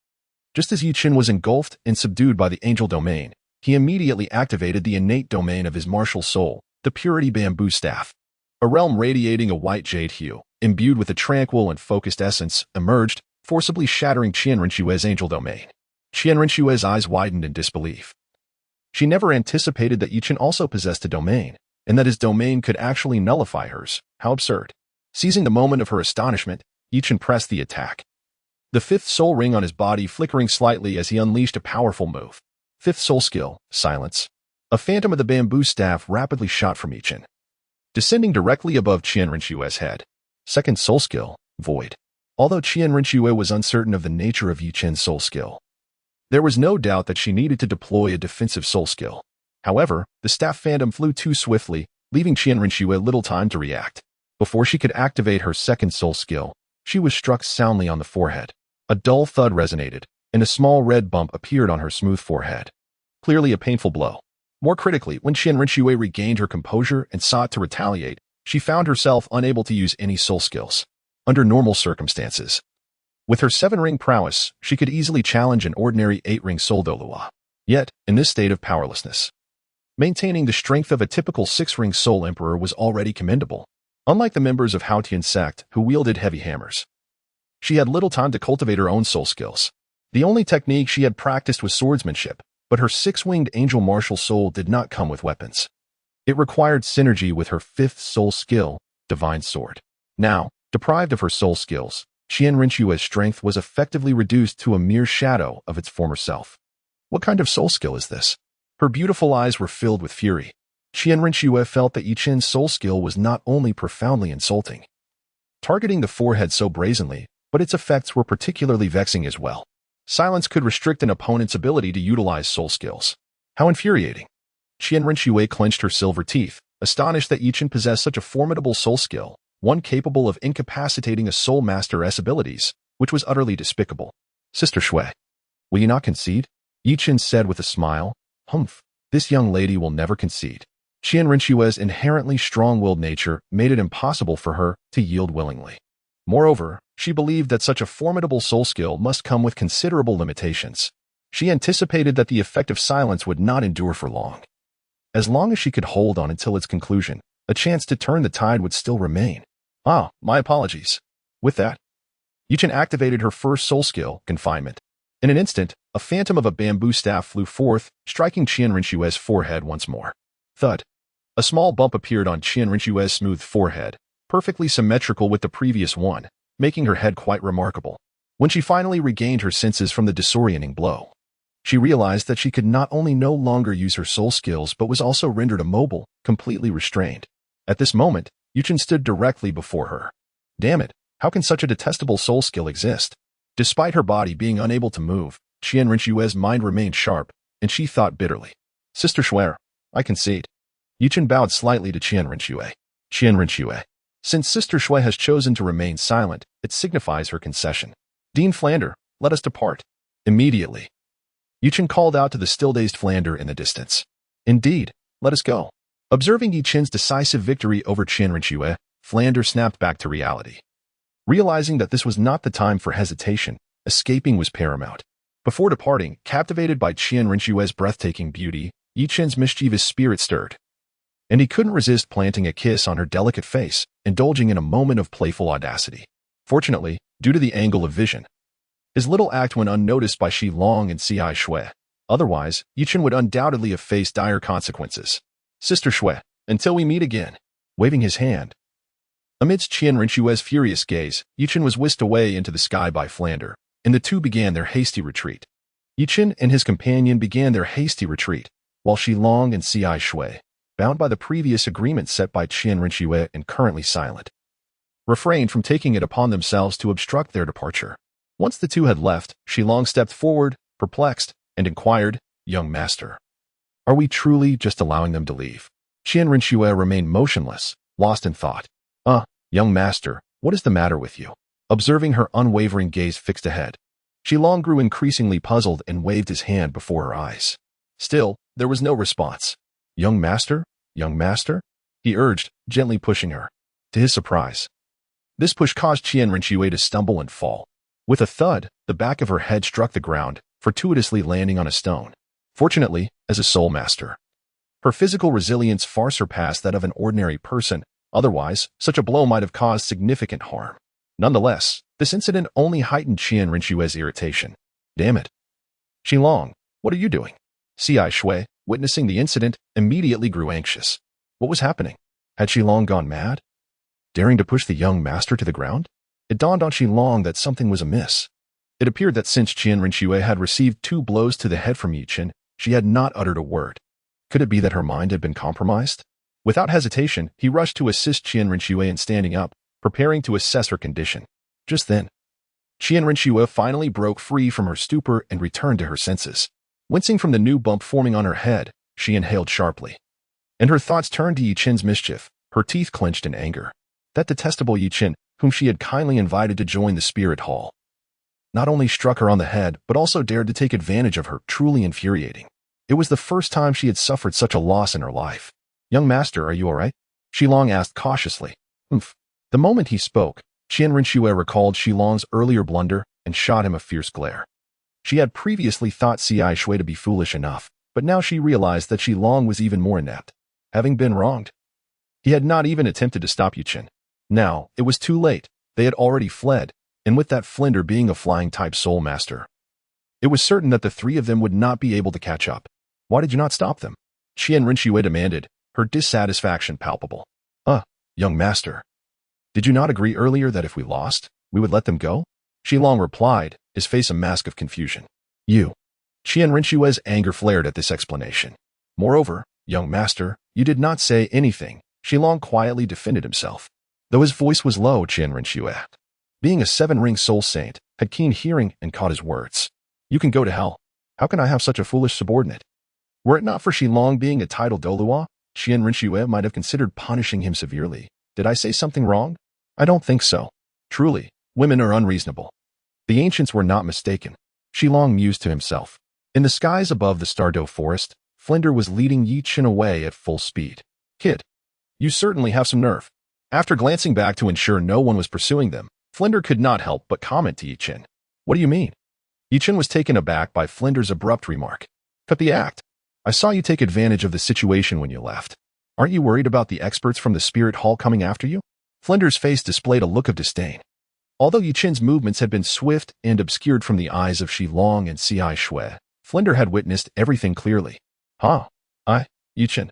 Just as Yichen was engulfed and subdued by the angel domain, he immediately activated the innate domain of his martial soul, the purity bamboo staff. A realm radiating a white jade hue, imbued with a tranquil and focused essence, emerged, forcibly shattering Qian Rinxue's angel domain. Qian Rinxue's eyes widened in disbelief. She never anticipated that Yichen also possessed a domain, and that his domain could actually nullify hers. How absurd. Seizing the moment of her astonishment, Yichen pressed the attack, the fifth soul ring on his body flickering slightly as he unleashed a powerful move. Fifth soul skill, silence. A phantom of the bamboo staff rapidly shot from Yichen, descending directly above Qian Rinshue's head. Second soul skill, Void. Although Qian Rinshue was uncertain of the nature of Yichen's soul skill, there was no doubt that she needed to deploy a defensive soul skill. However, the staff phantom flew too swiftly, leaving Qian Rinshue little time to react. Before she could activate her second soul skill, she was struck soundly on the forehead. A dull thud resonated, and a small red bump appeared on her smooth forehead. Clearly a painful blow. More critically, when Qian Rinshue regained her composure and sought to retaliate, she found herself unable to use any soul skills. Under normal circumstances, with her 7-ring prowess, she could easily challenge an ordinary 8-ring soul Douluo. Yet, in this state of powerlessness, maintaining the strength of a typical 6-ring soul emperor was already commendable. Unlike the members of Haotian sect who wielded heavy hammers, she had little time to cultivate her own soul skills. The only technique she had practiced was swordsmanship, but her 6-winged angel martial soul did not come with weapons. It required synergy with her 5th soul skill, Divine Sword. Now, deprived of her soul skills, Qian Rinshue's strength was effectively reduced to a mere shadow of its former self. What kind of soul skill is this? Her beautiful eyes were filled with fury. Qian Rinshue felt that Yichen's soul skill was not only profoundly insulting, targeting the forehead so brazenly, but its effects were particularly vexing as well. Silence could restrict an opponent's ability to utilize soul skills. How infuriating. Qian Rinshue clenched her silver teeth, astonished that Yichen possessed such a formidable soul skill, one capable of incapacitating a soul master's abilities, which was utterly despicable. Sister Shui, will you not concede? Yichen said with a smile. Humph, this young lady will never concede. Qian Rinshue's inherently strong-willed nature made it impossible for her to yield willingly. Moreover, she believed that such a formidable soul skill must come with considerable limitations. She anticipated that the effect of silence would not endure for long. As long as she could hold on until its conclusion, a chance to turn the tide would still remain. Ah, my apologies. With that, Yichen activated her first soul skill, Confinement. In an instant, a phantom of a bamboo staff flew forth, striking Qian Rinshue's forehead once more. Thud. A small bump appeared on Qian Rinshue's smooth forehead, perfectly symmetrical with the previous one, making her head quite remarkable. When she finally regained her senses from the disorienting blow, she realized that she could not only no longer use her soul skills but was also rendered immobile, completely restrained. At this moment, Yichen stood directly before her. Damn it, how can such a detestable soul skill exist? Despite her body being unable to move, Qian Rinshue's mind remained sharp, and she thought bitterly. Sister Shui, I concede. Yichen bowed slightly to Qian Rinshue. Qian Rinshue. Since Sister Shui has chosen to remain silent, it signifies her concession. Dean Flander, let us depart. Immediately. Yichen called out to the still-dazed Flander in the distance. Indeed, let us go. Observing Yichen's decisive victory over Qian Rinshue, Flander snapped back to reality. Realizing that this was not the time for hesitation, escaping was paramount. Before departing, captivated by Qian Rinshue's breathtaking beauty, Yichen's mischievous spirit stirred, and he couldn't resist planting a kiss on her delicate face, indulging in a moment of playful audacity. Fortunately, due to the angle of vision, his little act went unnoticed by Shi Long and Ci Shui. Otherwise, Yichen would undoubtedly have faced dire consequences. Sister Shui, until we meet again. Waving his hand. Amidst Qian Rinshue's furious gaze, Yichen was whisked away into the sky by Flander, and the two began their hasty retreat. Yichen and his companion began their hasty retreat, while Shi Long and Ci Shui, bound by the previous agreement set by Qian Rinshue and currently silent, refrained from taking it upon themselves to obstruct their departure. Once the two had left, Shi Long stepped forward, perplexed, and inquired, Young master, are we truly just allowing them to leave? Qian Rinshue remained motionless, lost in thought. Young master, what is the matter with you? Observing her unwavering gaze fixed ahead, Shi Long grew increasingly puzzled and waved his hand before her eyes. Still, there was no response. Young master? Young master? He urged, gently pushing her. To his surprise, this push caused Qian Rinshue to stumble and fall. With a thud, the back of her head struck the ground, fortuitously landing on a stone. Fortunately, as a soul master, her physical resilience far surpassed that of an ordinary person. Otherwise, such a blow might have caused significant harm. Nonetheless, this incident only heightened Qian Rinshue's irritation. Damn it. Shi Long, what are you doing? Ci Shui, witnessing the incident, immediately grew anxious. What was happening? Had Shi Long gone mad? Daring to push the young master to the ground? It dawned on Shi Long that something was amiss. It appeared that since Qian Rinshue had received 2 blows to the head from Yichen, she had not uttered a word. Could it be that her mind had been compromised? Without hesitation, he rushed to assist Qian Rinxue in standing up, preparing to assess her condition. Just then, Qian Rinxue finally broke free from her stupor and returned to her senses. Wincing from the new bump forming on her head, she inhaled sharply. And her thoughts turned to Yi Qin's mischief, her teeth clenched in anger. That detestable Yi Qin, whom she had kindly invited to join the spirit hall, not only struck her on the head, but also dared to take advantage of her, truly infuriating. It was the first time she had suffered such a loss in her life. "Young master, are you all right?" Shilong asked cautiously. "Oomph." The moment he spoke, Qian Rinxue recalled Shilong's earlier blunder and shot him a fierce glare. She had previously thought Xiai Shui to be foolish enough, but now she realized that Shilong was even more inept. Having been wronged, he had not even attempted to stop Yi Qin. Now, it was too late. They had already fled, and with that Flinder being a flying-type soul master, it was certain that the three of them would not be able to catch up. "Why did you not stop them?" Qian Rinxue demanded, her dissatisfaction palpable. Young master. Did you not agree earlier that if we lost, we would let them go?" Shilong replied, his face a mask of confusion. "You." Qian Rinxue's anger flared at this explanation. "Moreover, young master, you did not say anything," Shilong quietly defended himself. Though his voice was low, Qian Rinxue, being a seven-ring soul saint, had keen hearing and caught his words. "You can go to hell. How can I have such a foolish subordinate?" Were it not for Shilong being a titled Douluo, Qian Rinxue might have considered punishing him severely. "Did I say something wrong?" "I don't think so. Truly, women are unreasonable." The ancients were not mistaken. Shilong mused to himself. In the skies above the Stardo Forest, Flinder was leading Yi Qin away at full speed. "Kid, you certainly have some nerve." After glancing back to ensure no one was pursuing them, Flinder could not help but comment to Yi Qin. "What do you mean?" Yi Qin was taken aback by Flinder's abrupt remark. "Cut the act. I saw you take advantage of the situation when you left. Aren't you worried about the experts from the spirit hall coming after you?" Flinder's face displayed a look of disdain. Although Yi Qin's movements had been swift and obscured from the eyes of Shilong and Xiai Shui, Flinder had witnessed everything clearly. Yi Qin,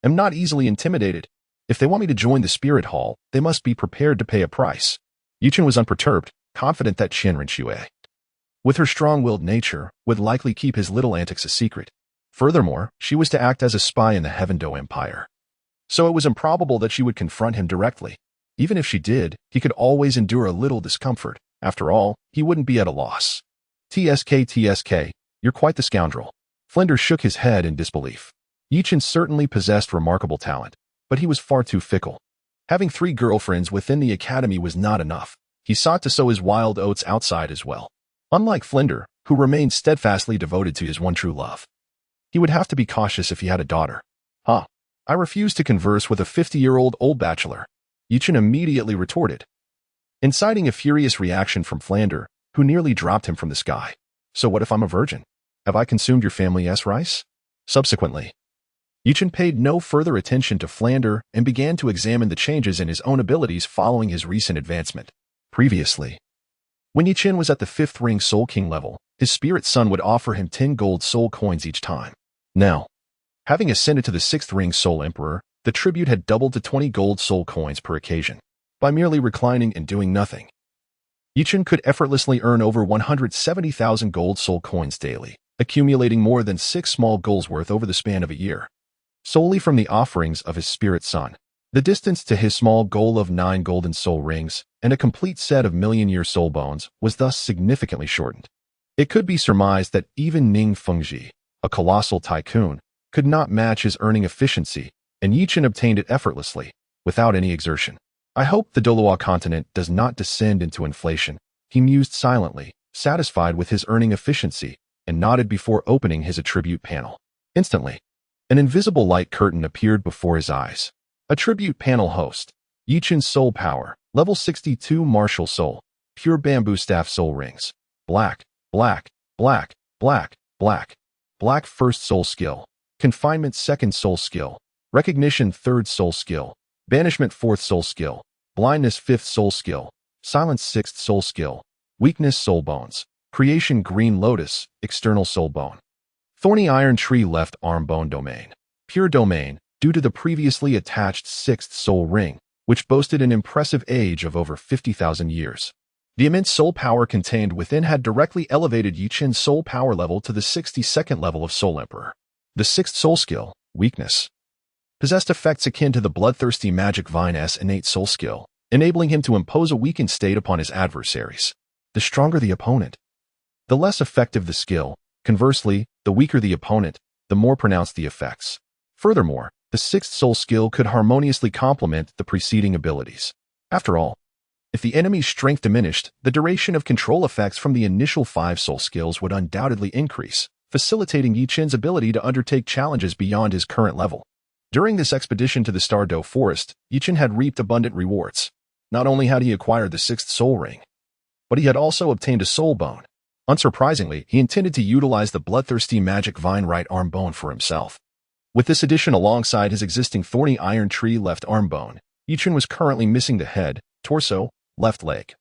am not easily intimidated. If they want me to join the spirit hall, they must be prepared to pay a price." Yi Qin was unperturbed, confident that Qian Rinxue, with her strong-willed nature, would likely keep his little antics a secret. Furthermore, she was to act as a spy in the Heavendo Empire, so it was improbable that she would confront him directly. Even if she did, he could always endure a little discomfort. After all, he wouldn't be at a loss. TSK, you're quite the scoundrel." Flinder shook his head in disbelief. Yi Qin certainly possessed remarkable talent, but he was far too fickle. Having 3 girlfriends within the academy was not enough. He sought to sow his wild oats outside as well. Unlike Flinder, who remained steadfastly devoted to his one true love, he would have to be cautious if he had a daughter. I refuse to converse with a 50-year-old old bachelor," Yi Qin immediately retorted, inciting a furious reaction from Flinder, who nearly dropped him from the sky. "So what if I'm a virgin? Have I consumed your family's rice?" Subsequently, Yi Qin paid no further attention to Flinder and began to examine the changes in his own abilities following his recent advancement. Previously, when Yi Qin was at the 5th ring Soul King level, his spirit son would offer him 10 gold soul coins each time. Now, having ascended to the 6th ring Soul Emperor, the tribute had doubled to 20 gold soul coins per occasion. By merely reclining and doing nothing, Yi Qin could effortlessly earn over 170,000 gold soul coins daily, accumulating more than 6 small goals worth over the span of a year, solely from the offerings of his spirit son. The distance to his small goal of 9 golden soul rings and a complete set of million-year soul bones was thus significantly shortened. It could be surmised that even Ning Fengji, a colossal tycoon, could not match his earning efficiency, and Yi Qin obtained it effortlessly, without any exertion. "I hope the Douluo Continent does not descend into inflation," he mused silently, satisfied with his earning efficiency, and nodded before opening his attribute panel. Instantly, an invisible light curtain appeared before his eyes. Attribute panel host, Yi Qin's soul power, level 62 martial soul, pure bamboo staff soul rings, black, black, black, black, black, black first soul skill, confinement second soul skill, recognition third soul skill, banishment 4th soul skill, blindness 5th soul skill, silence 6th soul skill, weakness soul bones, creation green lotus, external soul bone, thorny iron tree left arm bone domain, pure domain, due to the previously attached 6th soul ring, which boasted an impressive age of over 50,000 years. The immense soul power contained within had directly elevated Yi Qin's soul power level to the 62nd level of Soul Emperor. The 6th soul skill, Weakness. Possessed effects akin to the bloodthirsty magic vine's innate soul skill, enabling him to impose a weakened state upon his adversaries. The stronger the opponent, the less effective the skill. Conversely, the weaker the opponent, the more pronounced the effects. Furthermore, the sixth soul skill could harmoniously complement the preceding abilities. After all, if the enemy's strength diminished, the duration of control effects from the initial 5 soul skills would undoubtedly increase, facilitating Yi Qin's ability to undertake challenges beyond his current level. During this expedition to the Stardo Forest, Yi Qin had reaped abundant rewards. Not only had he acquired the 6th soul ring, but he had also obtained a soul bone. Unsurprisingly, he intended to utilize the bloodthirsty magic vine right arm bone for himself. With this addition alongside his existing thorny iron tree left arm bone, Yi Qin was currently missing the head, torso, left leg,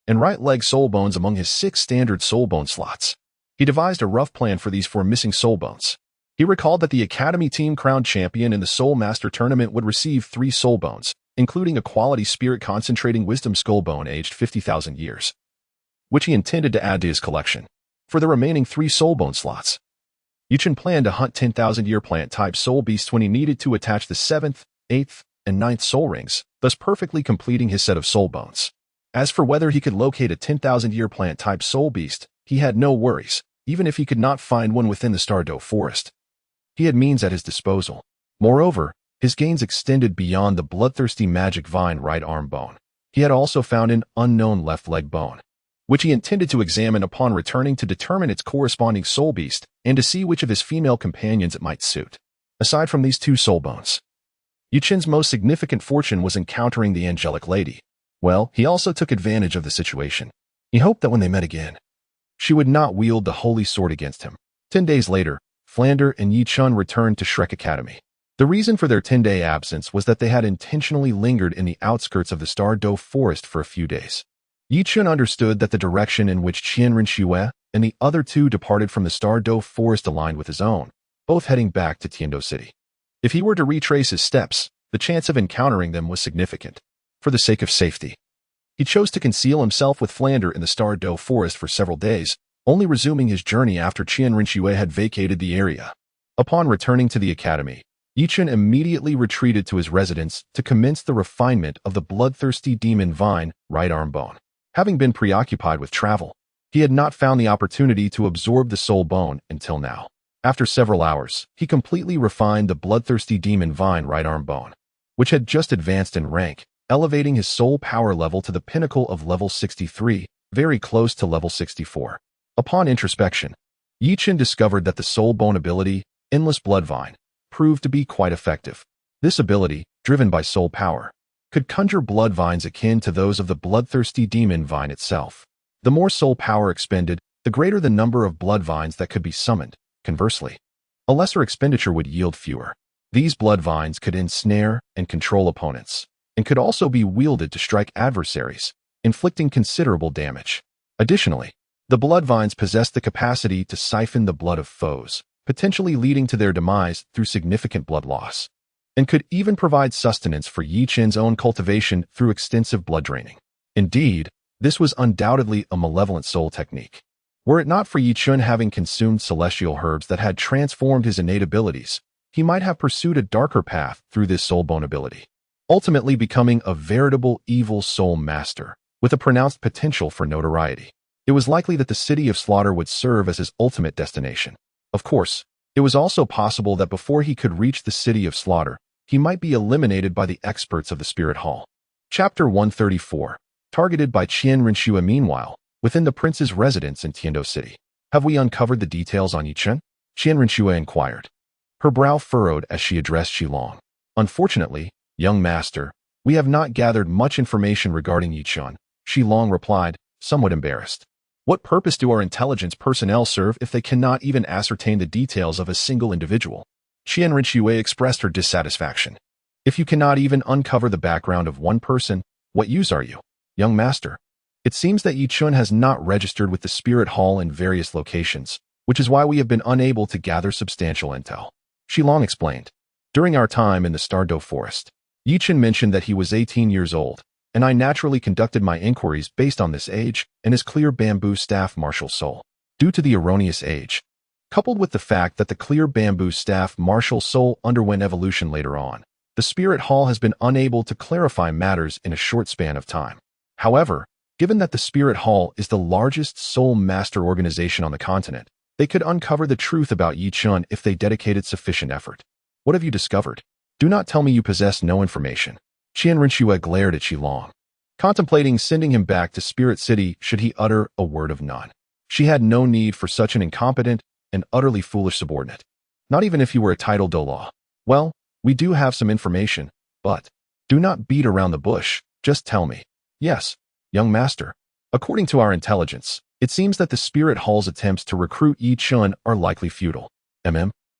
and right leg soul bones among his 6 standard soul bone slots. He devised a rough plan for these 4 missing soul bones. He recalled that the Academy team crowned champion in the Soul Master tournament would receive 3 soul bones, including a quality spirit concentrating wisdom skull bone aged 50,000 years, which he intended to add to his collection. For the remaining 3 soul bone slots, Yi Qin planned to hunt 10,000-year plant-type soul beasts when he needed to attach the 7th, 8th, and 9th soul rings, thus perfectly completing his set of soul bones. As for whether he could locate a 10,000-year plant-type soul beast, he had no worries, even if he could not find one within the Stardo Forest. He had means at his disposal. Moreover, his gains extended beyond the bloodthirsty magic vine right arm bone. He had also found an unknown left leg bone, which he intended to examine upon returning to determine its corresponding soul beast and to see which of his female companions it might suit. Aside from these 2 soul bones, Yi Qin's most significant fortune was encountering the angelic lady. Well, he also took advantage of the situation. He hoped that when they met again, she would not wield the holy sword against him. 10 days later, Flander and Yi Qin returned to Shrek Academy. The reason for their 10-day absence was that they had intentionally lingered in the outskirts of the Stardo Forest for a few days. Yi Qin understood that the direction in which Qianren Xue and the other 2 departed from the Stardo Forest aligned with his own, both heading back to Tiando City. If he were to retrace his steps, the chance of encountering them was significant. For the sake of safety, he chose to conceal himself with Flander in the Stardo Forest for several days, only resuming his journey after Qianren Xue had vacated the area. Upon returning to the academy, Yi Qin immediately retreated to his residence to commence the refinement of the bloodthirsty demon vine right arm bone. Having been preoccupied with travel, he had not found the opportunity to absorb the soul bone until now. After several hours, he completely refined the bloodthirsty demon vine right arm bone, which had just advanced in rank, elevating his soul power level to the pinnacle of level 63, very close to level 64. Upon introspection, Yi Qin discovered that the soul bone ability, Endless Blood Vine, proved to be quite effective. This ability, driven by soul power, could conjure blood vines akin to those of the bloodthirsty demon vine itself. The more soul power expended, the greater the number of blood vines that could be summoned. Conversely, a lesser expenditure would yield fewer. These blood vines could ensnare and control opponents, and could also be wielded to strike adversaries, inflicting considerable damage. Additionally, the blood vines possessed the capacity to siphon the blood of foes, potentially leading to their demise through significant blood loss, and could even provide sustenance for Yi Qin's own cultivation through extensive blood draining. Indeed, this was undoubtedly a malevolent soul technique. Were it not for Yi Qin having consumed celestial herbs that had transformed his innate abilities, he might have pursued a darker path through this soul bone ability, ultimately becoming a veritable evil soul master, with a pronounced potential for notoriety. It was likely that the city of slaughter would serve as his ultimate destination. Of course, it was also possible that before he could reach the city of slaughter, he might be eliminated by the experts of the Spirit Hall. Chapter 134. Targeted by Qianren Xue. Meanwhile, within the prince's residence in Tiando City. Have we uncovered the details on Yi Qin? Qianren Xue inquired. Her brow furrowed as she addressed Xilong. Unfortunately, young master, we have not gathered much information regarding Yi Qin, Xilong replied, somewhat embarrassed. What purpose do our intelligence personnel serve if they cannot even ascertain the details of a single individual? Qianren Xue expressed her dissatisfaction. If you cannot even uncover the background of one person, what use are you, young master? It seems that Yi Qin has not registered with the Spirit Hall in various locations, which is why we have been unable to gather substantial intel. Xilong explained. During our time in the Stardo Forest, Yi Qin mentioned that he was 18 years old, and I naturally conducted my inquiries based on this age and his clear bamboo staff martial soul. Due to the erroneous age, Coupled with the fact that the clear bamboo staff martial soul underwent evolution later on, the Spirit Hall has been unable to clarify matters in a short span of time. However, given that the Spirit Hall is the largest soul master organization on the continent, they could uncover the truth about Yi Chun if they dedicated sufficient effort. What have you discovered? Do not tell me you possess no information. Qian Rinxue glared at Qilong, contemplating sending him back to Spirit City should he utter a word of none. She had no need for such an incompetent and utterly foolish subordinate. Not even if he were a titled Douluo. Well, we do have some information, but do not beat around the bush, just tell me. Yes, young master. According to our intelligence, it seems that the Spirit Hall's attempts to recruit Yi Chun are likely futile.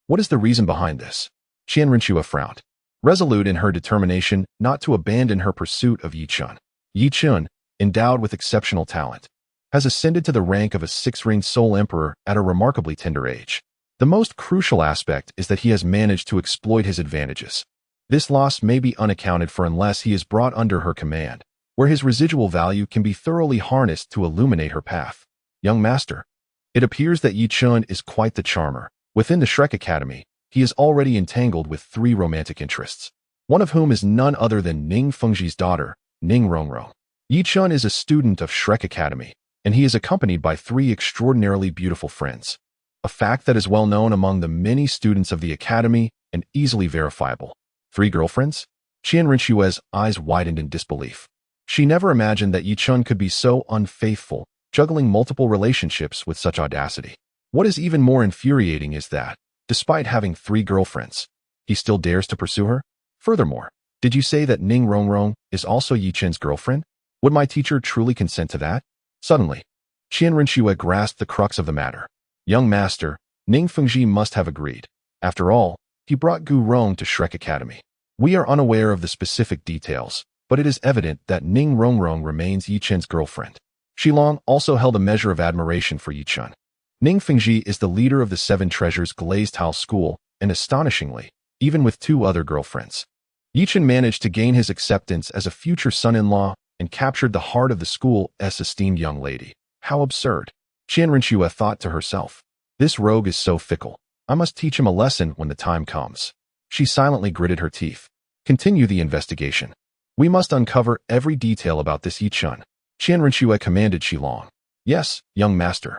What is the reason behind this? Qian Rinxue frowned, resolute in her determination not to abandon her pursuit of Yi Chun. Yi Chun, endowed with exceptional talent, has ascended to the rank of a six-ring soul emperor at a remarkably tender age. The most crucial aspect is that he has managed to exploit his advantages. This loss may be unaccounted for unless he is brought under her command, where his residual value can be thoroughly harnessed to illuminate her path. Young master, it appears that Yi Chun is quite the charmer. Within the Shrek Academy, he is already entangled with 3 romantic interests, one of whom is none other than Ning Fengji's daughter, Ning Rongrong. Yi Chun is a student of Shrek Academy, and he is accompanied by 3 extraordinarily beautiful friends, a fact that is well known among the many students of the academy and easily verifiable. 3 girlfriends? Qian Rinxue's eyes widened in disbelief. She never imagined that Yi Chun could be so unfaithful, juggling multiple relationships with such audacity. What is even more infuriating is that, despite having 3 girlfriends, he still dares to pursue her? Furthermore, did you say that Ning Rongrong is also Yi Chun's girlfriend? Would my teacher truly consent to that? Suddenly, Qian Rinxue grasped the crux of the matter. Young master, Ning Fengji must have agreed. After all, he brought Gu Rong to Shrek Academy. We are unaware of the specific details, but it is evident that Ning Rongrong remains Yi Chun's girlfriend. Qilong also held a measure of admiration for Yi Chun. Ning Fengji is the leader of the 7 Treasures Glazed Tile School, and astonishingly, even with 2 other girlfriends, Yi Chun managed to gain his acceptance as a future son-in-law and captured the heart of the school's esteemed young lady. How absurd. Qian Rinxue thought to herself. This rogue is so fickle. I must teach him a lesson when the time comes. She silently gritted her teeth. Continue the investigation. We must uncover every detail about this Yi Chun. Qian Rinxue commanded Qilong. Yes, young master.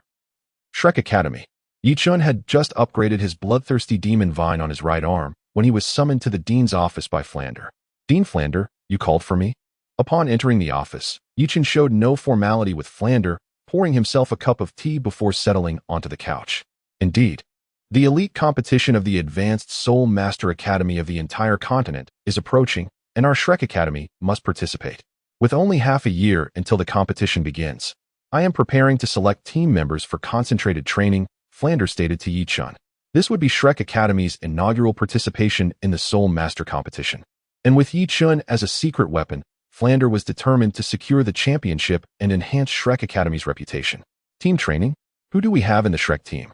Shrek Academy. Yi Chun had just upgraded his bloodthirsty demon vine on his right arm when he was summoned to the dean's office by Flander. Dean Flander, you called for me? Upon entering the office, Yi Chun showed no formality with Flander, pouring himself a cup of tea before settling onto the couch. Indeed, the elite competition of the Advanced Soul Master Academy of the entire continent is approaching, and our Shrek Academy must participate. With only half a year until the competition begins, I am preparing to select team members for concentrated training, Flander stated to Yi Chun. This would be Shrek Academy's inaugural participation in the Soul Master competition. And with Yi Chun as a secret weapon, Flander was determined to secure the championship and enhance Shrek Academy's reputation. Team training? Who do we have in the Shrek team?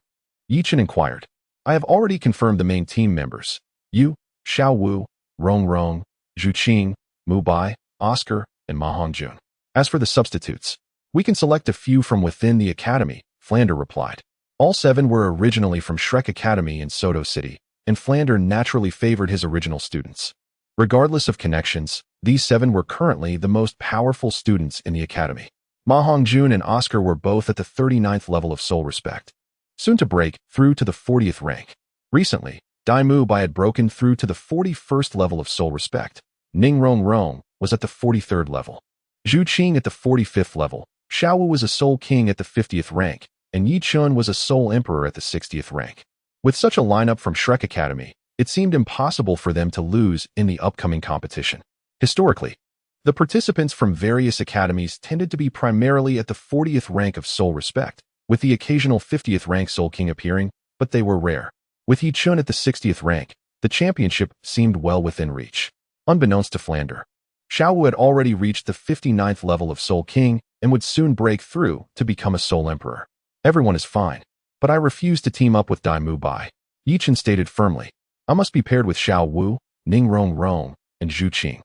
Yi Chun inquired. I have already confirmed the main team members. Yu, Xiao Wu, Rong Rong, Zhu Qing, Mu Bai, Oscar, and Ma Hongjun. As for the substitutes, we can select a few from within the academy, Flander replied. All 7 were originally from Shrek Academy in Soto City, and Flander naturally favored his original students. Regardless of connections, these 7 were currently the most powerful students in the academy. Ma Hongjun and Oscar were both at the 39th level of soul respect, soon to break through to the 40th rank. Recently, Dai Mu Bai had broken through to the 41st level of soul respect. Ning Rong Rong was at the 43rd level. Zhu Qing at the 45th level. Xiao Wu was a soul king at the 50th rank, and Yi Chun was a soul emperor at the 60th rank. With such a lineup from Shrek Academy, it seemed impossible for them to lose in the upcoming competition. Historically, the participants from various academies tended to be primarily at the 40th rank of soul respect, with the occasional 50th rank soul king appearing, but they were rare. With Yi Chun at the 60th rank, the championship seemed well within reach. Unbeknownst to Flander, Xiao Wu had already reached the 59th level of soul king and would soon break through to become a soul emperor. Everyone is fine, but I refuse to team up with Dai Mu Bai, Yi Chun stated firmly. I must be paired with Xiao Wu, Ning Rong Rong, and Zhu Qing.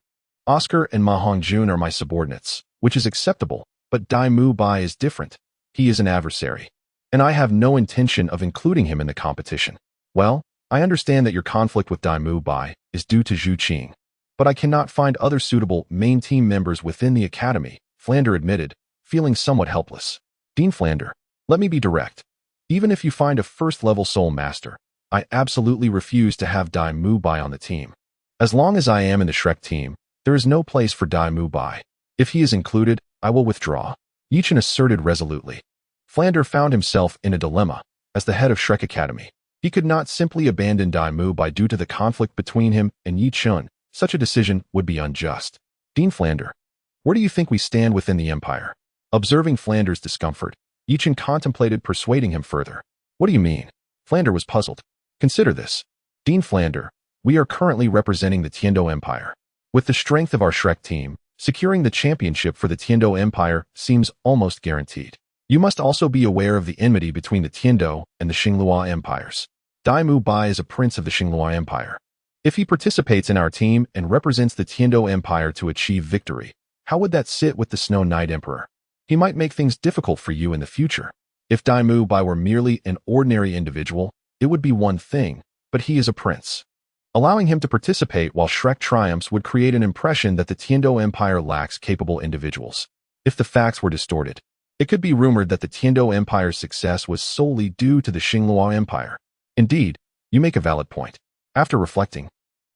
Oscar and Ma Hongjun are my subordinates, which is acceptable, but Dai Mu Bai is different. He is an adversary. and I have no intention of including him in the competition. Well, I understand that your conflict with Daimu Bai is due to Zhu Qing, but I cannot find other suitable main team members within the academy, Flander admitted, feeling somewhat helpless. Dean Flander, let me be direct. Even if you find a first-level soul master, I absolutely refuse to have Daimu Bai on the team. As long as I am in the Shrek team, there is no place for Daimu Bai. If he is included, I will withdraw, Yichen asserted resolutely. Flander found himself in a dilemma. As the head of Shrek Academy, he could not simply abandon Daimu Bai due to the conflict between him and Yichen. Such a decision would be unjust. Dean Flander, where do you think we stand within the Empire? Observing Flander's discomfort, Yichen contemplated persuading him further. What do you mean? Flander was puzzled. Consider this. Dean Flander, we are currently representing the Tiando Empire. With the strength of our Shrek team, securing the championship for the Tiando Empire seems almost guaranteed. You must also be aware of the enmity between the Tiando and the Xinglua empires. Daimu Bai is a prince of the Xinglua Empire. If he participates in our team and represents the Tiando Empire to achieve victory, how would that sit with the Snow Knight Emperor? He might make things difficult for you in the future. If Daimu Bai were merely an ordinary individual, it would be one thing, but he is a prince. Allowing him to participate while Shrek triumphs would create an impression that the Tiando Empire lacks capable individuals. If the facts were distorted, it could be rumored that the Tiando Empire's success was solely due to the Xinglua Empire. Indeed, you make a valid point. After reflecting,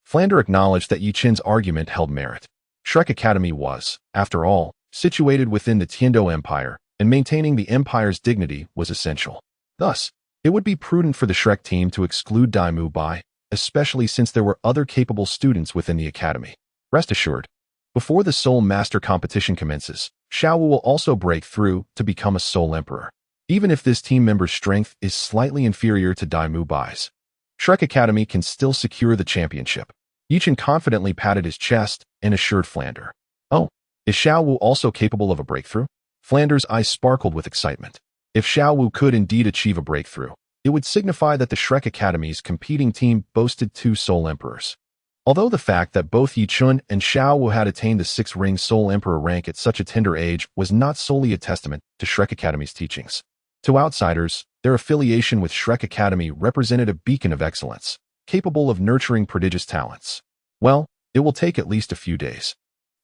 Flander acknowledged that Yichen's argument held merit. Shrek Academy was, after all, situated within the Tiando Empire, and maintaining the Empire's dignity was essential. Thus, it would be prudent for the Shrek team to exclude Daimu Bai, especially since there were other capable students within the academy. Rest assured, before the Soul Master competition commences, Shiau will also break through to become a Soul Emperor, even if this team member's strength is slightly inferior to Daimu Bai's. Shrek Academy can still secure the championship. Yichen confidently patted his chest and assured Flander. Oh, is Shiau also capable of a breakthrough? Flander's eyes sparkled with excitement. If Shiau could indeed achieve a breakthrough, it would signify that the Shrek Academy's competing team boasted 2 Soul Emperors. Although the fact that both Yichen and Shiau had attained the 6-ring Soul Emperor rank at such a tender age was not solely a testament to Shrek Academy's teachings. To outsiders, their affiliation with Shrek Academy represented a beacon of excellence, capable of nurturing prodigious talents. Well, it will take at least a few days.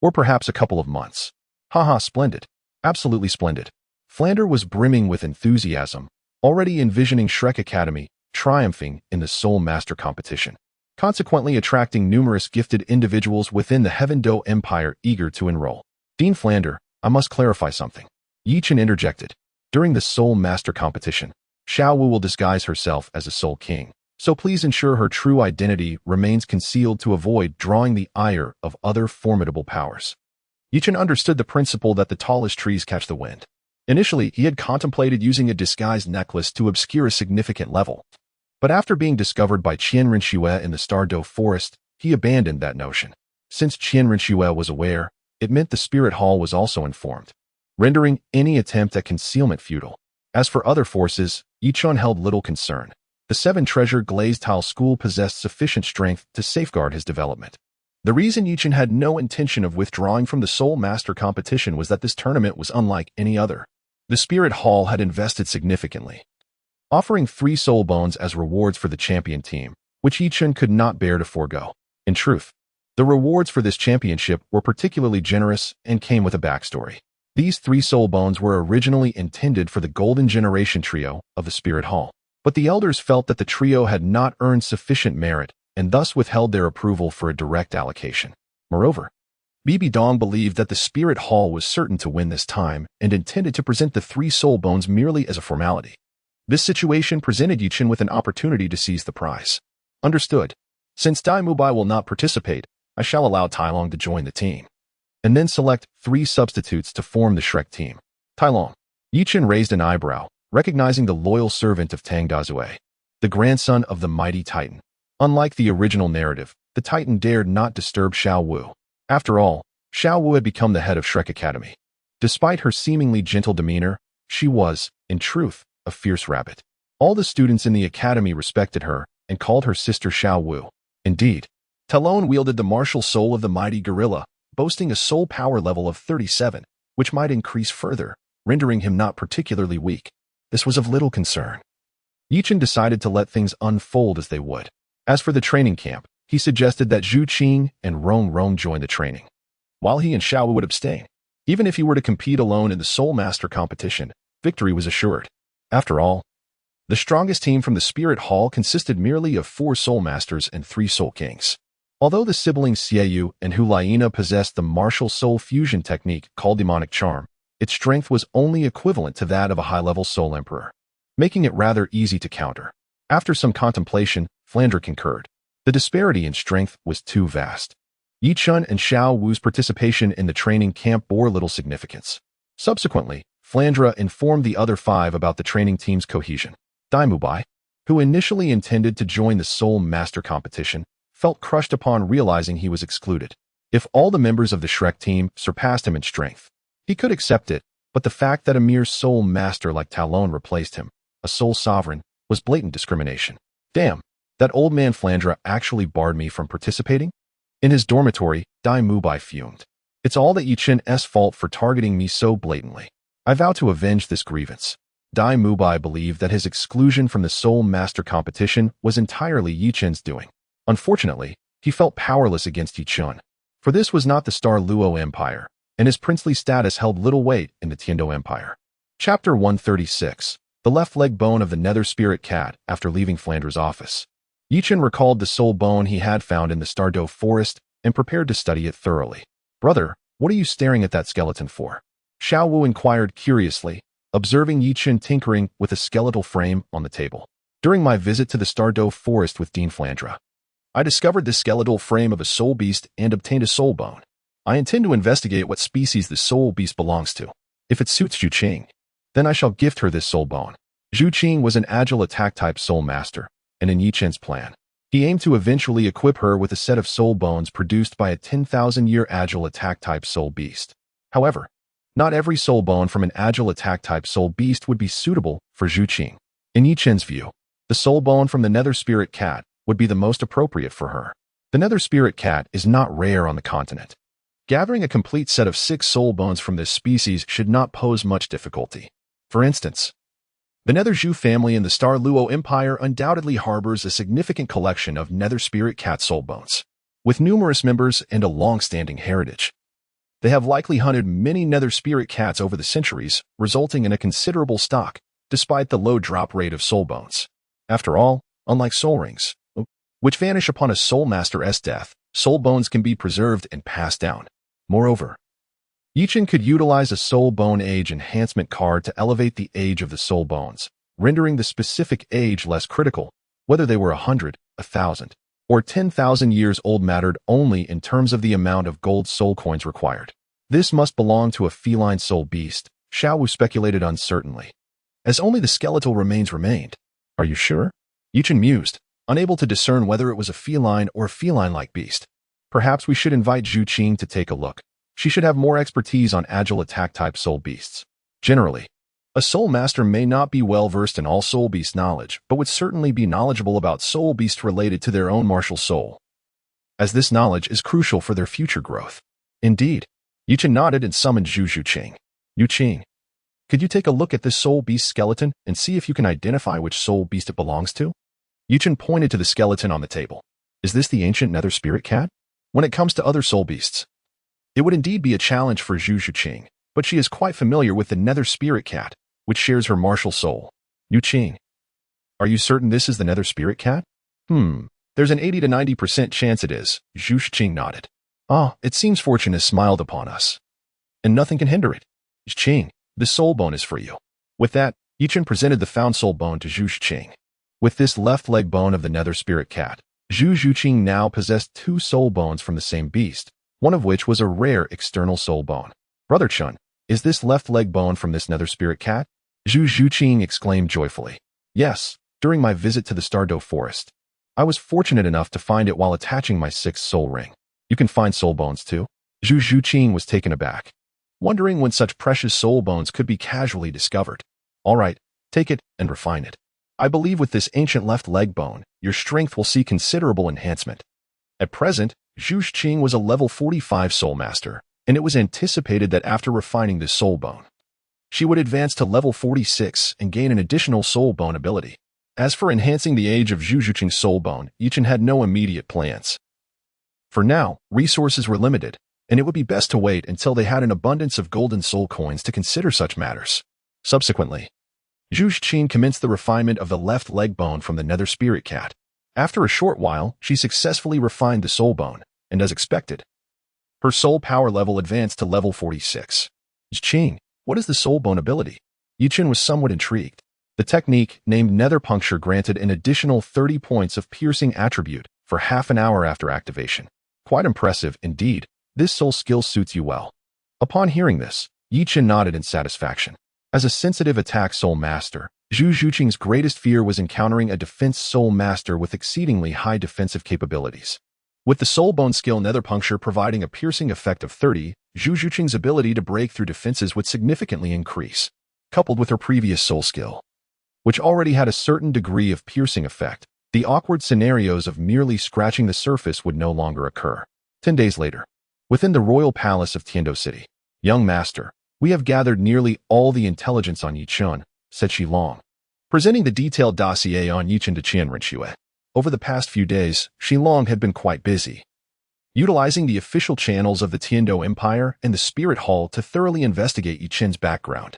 Or perhaps a couple of months. Haha, splendid. Absolutely splendid. Flander was brimming with enthusiasm, already envisioning Shrek Academy triumphing in the Soul Master competition, consequently attracting numerous gifted individuals within the Heaven Do Empire eager to enroll. Dean Flander, I must clarify something. Yichen interjected. During the Soul Master competition, Shiau will disguise herself as a Soul King, so please ensure her true identity remains concealed to avoid drawing the ire of other formidable powers. Yichen understood the principle that the tallest trees catch the wind. Initially, he had contemplated using a disguised necklace to obscure a significant level. But after being discovered by Qianren in the Stardo Forest, he abandoned that notion. Since Qianren was aware, it meant the Spirit Hall was also informed, rendering any attempt at concealment futile. As for other forces, Yichen held little concern. The 7-treasure glazed tile school possessed sufficient strength to safeguard his development. The reason Yichen had no intention of withdrawing from the Soul Master competition was that this tournament was unlike any other. The Spirit Hall had invested significantly, offering 3 soul bones as rewards for the champion team, which Yichen could not bear to forego. In truth, the rewards for this championship were particularly generous and came with a backstory. These 3 soul bones were originally intended for the Golden Generation trio of the Spirit Hall, but the elders felt that the trio had not earned sufficient merit and thus withheld their approval for a direct allocation. Moreover, Bibi Dong believed that the Spirit Hall was certain to win this time and intended to present the 3 soul bones merely as a formality. This situation presented Yichen with an opportunity to seize the prize. Understood. Since Daimu Bai will not participate, I shall allow Tailong to join the team, and then select 3 substitutes to form the Shrek team. Tailong. Yichen raised an eyebrow, recognizing the loyal servant of Tang Dazue, the grandson of the mighty Titan. Unlike the original narrative, the Titan dared not disturb Shiau. After all, Shiau had become the head of Shrek Academy. Despite her seemingly gentle demeanor, she was, in truth, a fierce rabbit. All the students in the academy respected her and called her sister Shiau. Indeed, Talon wielded the martial soul of the mighty gorilla, boasting a soul power level of 37, which might increase further, rendering him not particularly weak. this was of little concern. Yichen decided to let things unfold as they would. As for the training camp, he suggested that Zhu Qing and Rong Rong join the training, while he and Shiau would abstain. Even if he were to compete alone in the Soul Master competition, victory was assured. After all, the strongest team from the Spirit Hall consisted merely of 4 Soul Masters and 3 Soul Kings. Although the siblings Xiaoyu and Hulaina possessed the martial soul fusion technique called Demonic Charm, its strength was only equivalent to that of a high-level Soul Emperor, making it rather easy to counter. After some contemplation, Flandre concurred. The disparity in strength was too vast. Yichun and Shiau Wu's participation in the training camp bore little significance. Subsequently, Flandre informed the other 5 about the training team's cohesion. Dai Mubai, who initially intended to join the Soul Master competition, felt crushed upon realizing he was excluded. If all the members of the Shrek team surpassed him in strength, he could accept it, but the fact that a mere Soul Master like Talon replaced him, a Soul Sovereign, was blatant discrimination. Damn, that old man Flandre actually barred me from participating? In his dormitory, Dai Mubai fumed. It's all that Yichen's fault for targeting me so blatantly. I vow to avenge this grievance. Dai Mubai believed that his exclusion from the Soul Master competition was entirely Yichen's doing. Unfortunately, he felt powerless against Yichun, for this was not the Star Luo Empire, and his princely status held little weight in the Tiando Empire. Chapter 136. The left leg bone of the Nether Spirit Cat after leaving Flandre's office. Yichen recalled the soul bone he had found in the Stardo Forest and prepared to study it thoroughly. Brother, what are you staring at that skeleton for? Shiau Wu inquired curiously, observing Yichen tinkering with a skeletal frame on the table. During my visit to the Stardo Forest with Dean Flandre, I discovered the skeletal frame of a soul beast and obtained a soul bone. I intend to investigate what species the soul beast belongs to. If it suits Zhu Qing, then I shall gift her this soul bone. Zhu Qing was an agile attack-type soul master, and in Yichen's plan, he aimed to eventually equip her with a set of soul bones produced by a 10,000-year agile attack-type soul beast. However, not every soul bone from an agile attack-type soul beast would be suitable for Zhu Qing. In Yichen's view, the soul bone from the Nether Spirit Cat would be the most appropriate for her. The Nether Spirit Cat is not rare on the continent. Gathering a complete set of 6 soul bones from this species should not pose much difficulty. For instance, the Nether Zhu family in the Star Luo Empire undoubtedly harbors a significant collection of Nether Spirit Cat soul bones. With numerous members and a long-standing heritage, they have likely hunted many Nether Spirit Cats over the centuries, resulting in a considerable stock, despite the low drop rate of soul bones. After all, unlike soul rings, which vanish upon a soul master's death, soul bones can be preserved and passed down. Moreover, Yichen could utilize a soul bone age enhancement card to elevate the age of the soul bones, rendering the specific age less critical. Whether they were 100, 1,000, or 10,000 years old mattered only in terms of the amount of gold soul coins required. This must belong to a feline soul beast, Shiau Wu speculated uncertainly, as only the skeletal remains remained. Are you sure? Yichen mused, unable to discern whether it was a feline or a feline-like beast. Perhaps we should invite Zhu Qing to take a look. She should have more expertise on agile attack-type soul beasts. Generally, a soul master may not be well-versed in all soul beast knowledge, but would certainly be knowledgeable about soul beasts related to their own martial soul, as this knowledge is crucial for their future growth. Indeed, Yichen nodded and summoned Zhu Qing. Yu Qing, could you take a look at this soul beast skeleton and see if you can identify which soul beast it belongs to? Yichen pointed to the skeleton on the table. Is this the ancient Nether Spirit Cat? When it comes to other soul beasts, it would indeed be a challenge for Zhu Qing, but she is quite familiar with the Nether Spirit Cat, which shares her martial soul. Yu Qing, are you certain this is the Nether Spirit Cat? There's an 80 to 90% chance it is, Zhu Qing nodded. It seems fortune has smiled upon us, and nothing can hinder it. Qing, this soul bone is for you. With that, Yichen presented the found soul bone to Zhu Qing. With this left leg bone of the Nether Spirit Cat, Zhu Qing now possessed 2 soul bones from the same beast, one of which was a rare external soul bone. Brother Chun, is this left leg bone from this Nether Spirit Cat? Zhu Qing exclaimed joyfully. Yes, during my visit to the Stardo Forest, I was fortunate enough to find it while attaching my 6th soul ring. You can find soul bones too? Zhu Qing was taken aback, wondering when such precious soul bones could be casually discovered. All right, take it and refine it. I believe with this ancient left leg bone, your strength will see considerable enhancement. At present, Zhu Qing was a level 45 soul master, and it was anticipated that after refining this soul bone, she would advance to level 46 and gain an additional soul bone ability. As for enhancing the age of Zhu Juqing's soul bone, Yichen had no immediate plans. For now, resources were limited, and it would be best to wait until they had an abundance of golden soul coins to consider such matters. Subsequently, Zhu Juqing commenced the refinement of the left leg bone from the nether spirit cat. After a short while, she successfully refined the soul bone, and as expected, her soul power level advanced to level 46. Juqing, what is the soul bone ability? Yichen was somewhat intrigued. The technique, named nether puncture, granted an additional 30 points of piercing attribute for half an hour after activation. Quite impressive indeed. This soul skill suits you well. Upon hearing this, Yichen nodded in satisfaction. As a sensitive attack soul master, Zhu Juqing's greatest fear was encountering a defense soul master with exceedingly high defensive capabilities. With the soul bone skill nether puncture providing a piercing effect of 30, Zhu Juqing's ability to break through defenses would significantly increase. Coupled with her previous soul skill, which already had a certain degree of piercing effect, the awkward scenarios of merely scratching the surface would no longer occur. 10 days later, within the royal palace of Tiando City, young master, we have gathered nearly all the intelligence on Yichen, said Shilong, presenting the detailed dossier on Yichen to Qian Rinxue. Over the past few days, Shilong had been quite busy, utilizing the official channels of the Tiando Empire and the Spirit Hall to thoroughly investigate Yichen's background.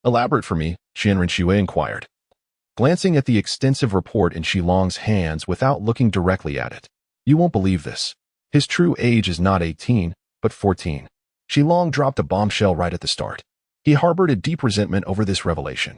Elaborate for me, Qian Rinxue inquired, glancing at the extensive report in Shilong's hands without looking directly at it. You won't believe this. His true age is not 18, but 14. Shilong dropped a bombshell right at the start. He harbored a deep resentment over this revelation,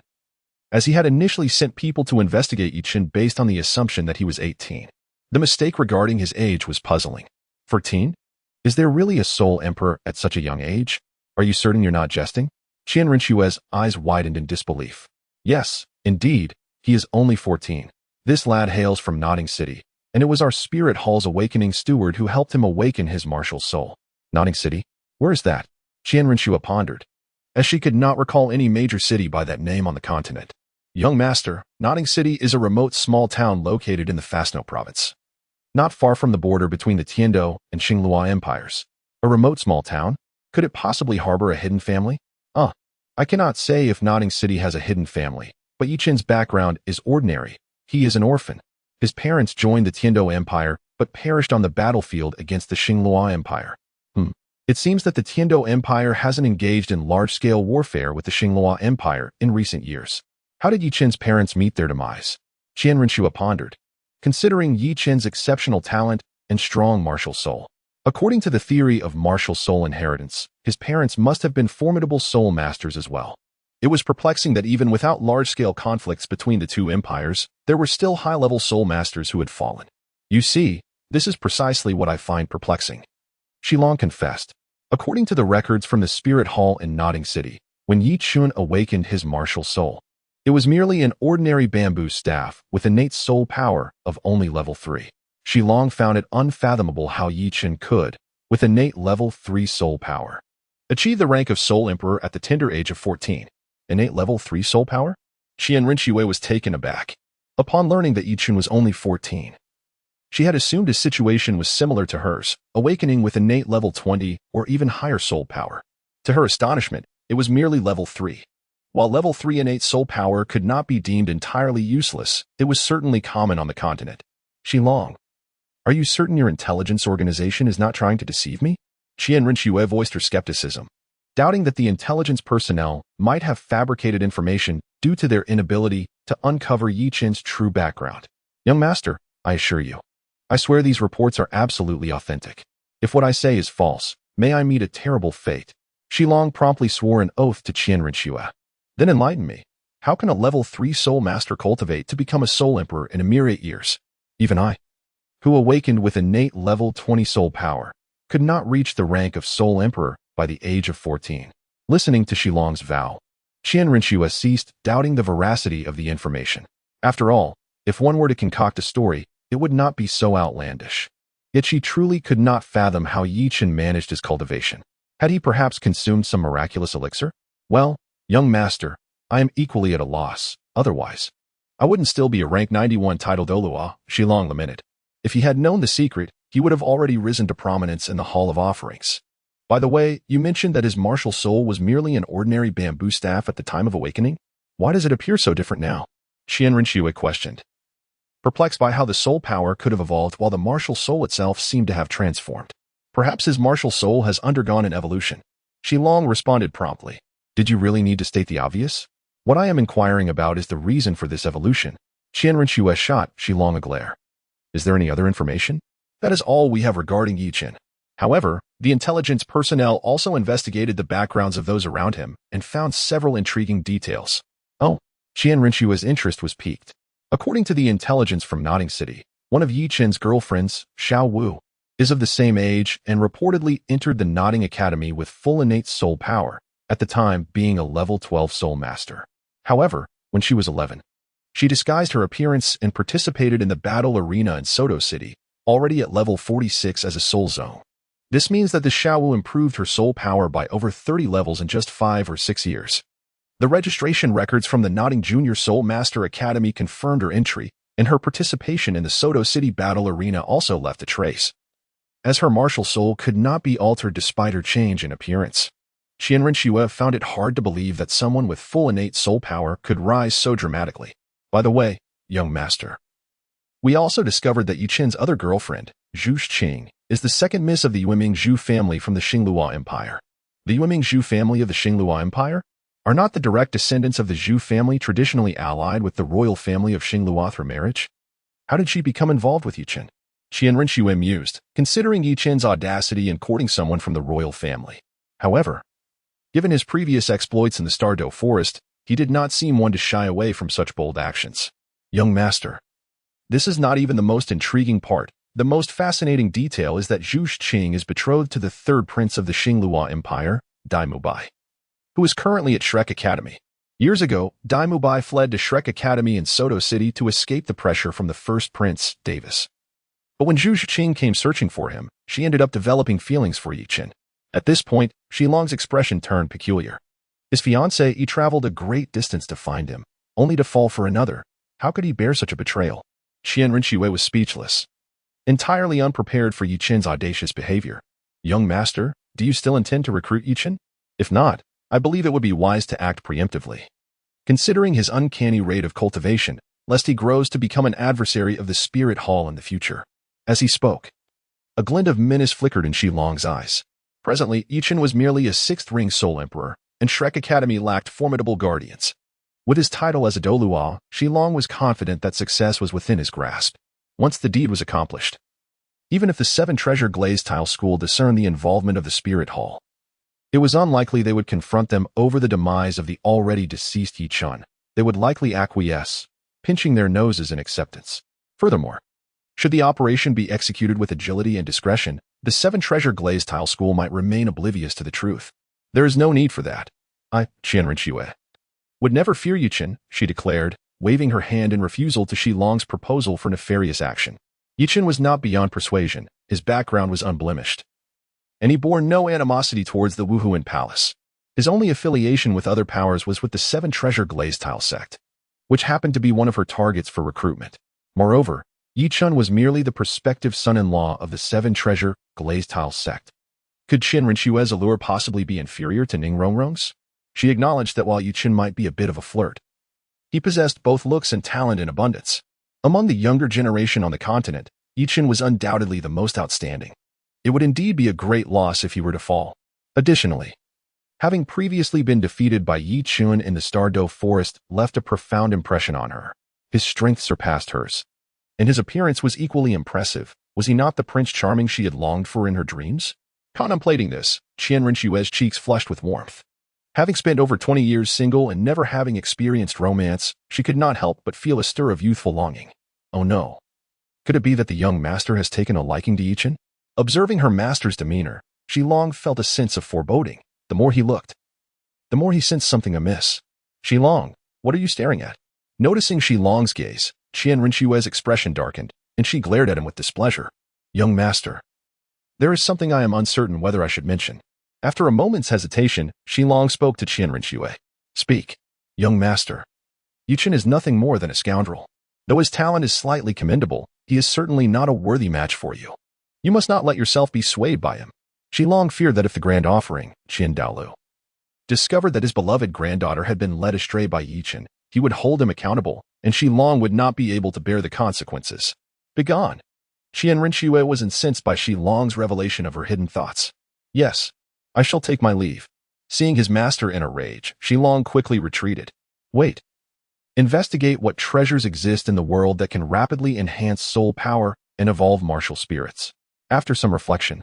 as he had initially sent people to investigate Yichen based on the assumption that he was 18. The mistake regarding his age was puzzling. 14? Is there really a soul emperor at such a young age? Are you certain you're not jesting? Qian Rinxue's eyes widened in disbelief. Yes, indeed, he is only 14. This lad hails from Nodding City, and it was our Spirit Hall's awakening steward who helped him awaken his martial soul. Nodding City? Where is that? Qian Rinxue pondered, as she could not recall any major city by that name on the continent. Young master, Nodding City is a remote small town located in the Fastno province, not far from the border between the Tiando and Xinglua empires. A remote small town? Could it possibly harbor a hidden family? I cannot say if Nodding City has a hidden family, but Yichen's background is ordinary. He is an orphan. His parents joined the Tiando Empire, but perished on the battlefield against the Xinglua Empire. It seems that the Tiando Empire hasn't engaged in large-scale warfare with the Xinglua Empire in recent years. How did Yichen's parents meet their demise? Qian Rinxue pondered, considering Yichen's exceptional talent and strong martial soul. According to the theory of martial soul inheritance, his parents must have been formidable soul masters as well. It was perplexing that even without large-scale conflicts between the two empires, there were still high-level soul masters who had fallen. You see, this is precisely what I find perplexing, Shilong confessed. According to the records from the Spirit Hall in Nodding City, when Yichen awakened his martial soul, it was merely an ordinary bamboo staff with innate soul power of only level 3. Shilong found it unfathomable how Yichen could, with innate level 3 soul power, achieve the rank of Soul Emperor at the tender age of 14. Innate level 3 soul power? Qian Rinxue was taken aback upon learning that Yichen was only 14. She had assumed his situation was similar to hers, awakening with innate level 20 or even higher soul power. To her astonishment, it was merely level 3. While level 3 innate soul power could not be deemed entirely useless, it was certainly common on the continent. Shilong, are you certain your intelligence organization is not trying to deceive me? Qian Rinxue voiced her skepticism, doubting that the intelligence personnel might have fabricated information due to their inability to uncover Yichen's true background. Young master, I assure you, I swear these reports are absolutely authentic. If what I say is false, may I meet a terrible fate. Shilong promptly swore an oath to Qian Rinxue. Then enlighten me. How can a level 3 soul master cultivate to become a soul emperor in a mere 8 years? Even I, who awakened with innate level 20 soul power, could not reach the rank of soul emperor by the age of 14. Listening to Shilong's vow, Qian Rinxue ceased doubting the veracity of the information. After all, if one were to concoct a story, it would not be so outlandish. Yet she truly could not fathom how Yichen managed his cultivation. Had he perhaps consumed some miraculous elixir? Well, young master, I am equally at a loss. Otherwise, I wouldn't still be a rank 91 titled Douluo, Shilong lamented. If he had known the secret, he would have already risen to prominence in the Hall of Offerings. By the way, you mentioned that his martial soul was merely an ordinary bamboo staff at the time of awakening? Why does it appear so different now? Qian Rinxue questioned, perplexed by how the soul power could have evolved while the martial soul itself seemed to have transformed. Perhaps his martial soul has undergone an evolution. Shilong responded promptly. Did you really need to state the obvious? What I am inquiring about is the reason for this evolution. Qian Rinxue shot Shilong a glare. Is there any other information? That is all we have regarding Yichen. However, the intelligence personnel also investigated the backgrounds of those around him and found several intriguing details. Oh, Qian Rinxue's interest was piqued. According to the intelligence from Nodding City, one of Yichen's girlfriends, Xiao Wu, is of the same age and reportedly entered the Nodding Academy with full innate soul power, at the time being a level 12 soul master. However, when she was 11, she disguised her appearance and participated in the battle arena in Soto City, already at level 46 as a soul zone. This means that the Xiao Wu improved her soul power by over 30 levels in just 5 or 6 years. The registration records from the Nodding Junior Soul Master Academy confirmed her entry, and her participation in the Soto City battle arena also left a trace, as her martial soul could not be altered despite her change in appearance. Qian Rinxue found it hard to believe that someone with full innate soul power could rise so dramatically. By the way, young master, we also discovered that Yichen's other girlfriend, Zhu Qing, is the second miss of the Yueming Zhu family from the Xinglua Empire. The Yueming Zhu family of the Xinglua Empire are not the direct descendants of the Zhu family traditionally allied with the royal family of Xinglua through marriage. How did she become involved with Yichen? Qian Rinxue mused, considering Yichen's audacity in courting someone from the royal family. However, given his previous exploits in the Stardo Forest, he did not seem one to shy away from such bold actions. Young master, this is not even the most intriguing part. The most fascinating detail is that Zhu Qing is betrothed to the third prince of the Xinglua Empire, Dai Mubai, who is currently at Shrek Academy. Years ago, Dai Mubai fled to Shrek Academy in Soto City to escape the pressure from the first prince, Davis. But when Zhu Qing came searching for him, she ended up developing feelings for Yichen. At this point, Shilong's expression turned peculiar. His fiancée, he traveled a great distance to find him, only to fall for another. How could he bear such a betrayal? Qian Rinxue was speechless, entirely unprepared for Yichen's audacious behavior. Young master, do you still intend to recruit Yichen? If not, I believe it would be wise to act preemptively, considering his uncanny rate of cultivation, lest he grows to become an adversary of the Spirit Hall in the future. As he spoke, a glint of menace flickered in Shilong's eyes. Presently, Yichen was merely a sixth-ring soul emperor, and Shrek Academy lacked formidable guardians. With his title as a Douluo, Shilong was confident that success was within his grasp, once the deed was accomplished. Even if the Seven Treasure Glazed Tile School discerned the involvement of the Spirit Hall, it was unlikely they would confront them over the demise of the already deceased Yichen. They would likely acquiesce, pinching their noses in acceptance. Furthermore, should the operation be executed with agility and discretion, the Seven Treasure Glazed Tile School might remain oblivious to the truth. There is no need for that. Qian Rinxue, would never fear Yichen, she declared, waving her hand in refusal to Shilong's proposal for nefarious action. Yichen was not beyond persuasion, his background was unblemished, and he bore no animosity towards the Wuhuan Palace. His only affiliation with other powers was with the Seven Treasure Glazed Tile sect, which happened to be one of her targets for recruitment. Moreover, Yichen was merely the prospective son-in-law of the Seven Treasure Glazed Tile sect. Could Qian Rinxue's allure possibly be inferior to Ning Rongrong's? She acknowledged that while Yichen might be a bit of a flirt, he possessed both looks and talent in abundance. Among the younger generation on the continent, Yichen was undoubtedly the most outstanding. It would indeed be a great loss if he were to fall. Additionally, having previously been defeated by Yichen in the Stardo Forest left a profound impression on her. His strength surpassed hers, and his appearance was equally impressive. Was he not the Prince Charming she had longed for in her dreams? Contemplating this, Qian Rinxue's cheeks flushed with warmth. Having spent over 20 years single and never having experienced romance, she could not help but feel a stir of youthful longing. Oh no. Could it be that the young master has taken a liking to Yichen? Observing her master's demeanor, Shilong felt a sense of foreboding. The more he looked, the more he sensed something amiss. Shilong, what are you staring at? Noticing Shilong's gaze, Qian Rinxue's expression darkened, and she glared at him with displeasure. Young master, there is something I am uncertain whether I should mention. After a moment's hesitation, Shilong spoke to Qian Rinxue. Speak. Young master, Yichen is nothing more than a scoundrel. Though his talent is slightly commendable, he is certainly not a worthy match for you. You must not let yourself be swayed by him. She long feared that if the grand offering, Douluo, discovered that his beloved granddaughter had been led astray by Yichen, he would hold him accountable, and Shilong would not be able to bear the consequences. Begone! Rinxue was incensed by Shilong's revelation of her hidden thoughts. Yes, I shall take my leave. Seeing his master in a rage, Shilong quickly retreated. Wait. Investigate what treasures exist in the world that can rapidly enhance soul power and evolve martial spirits. After some reflection,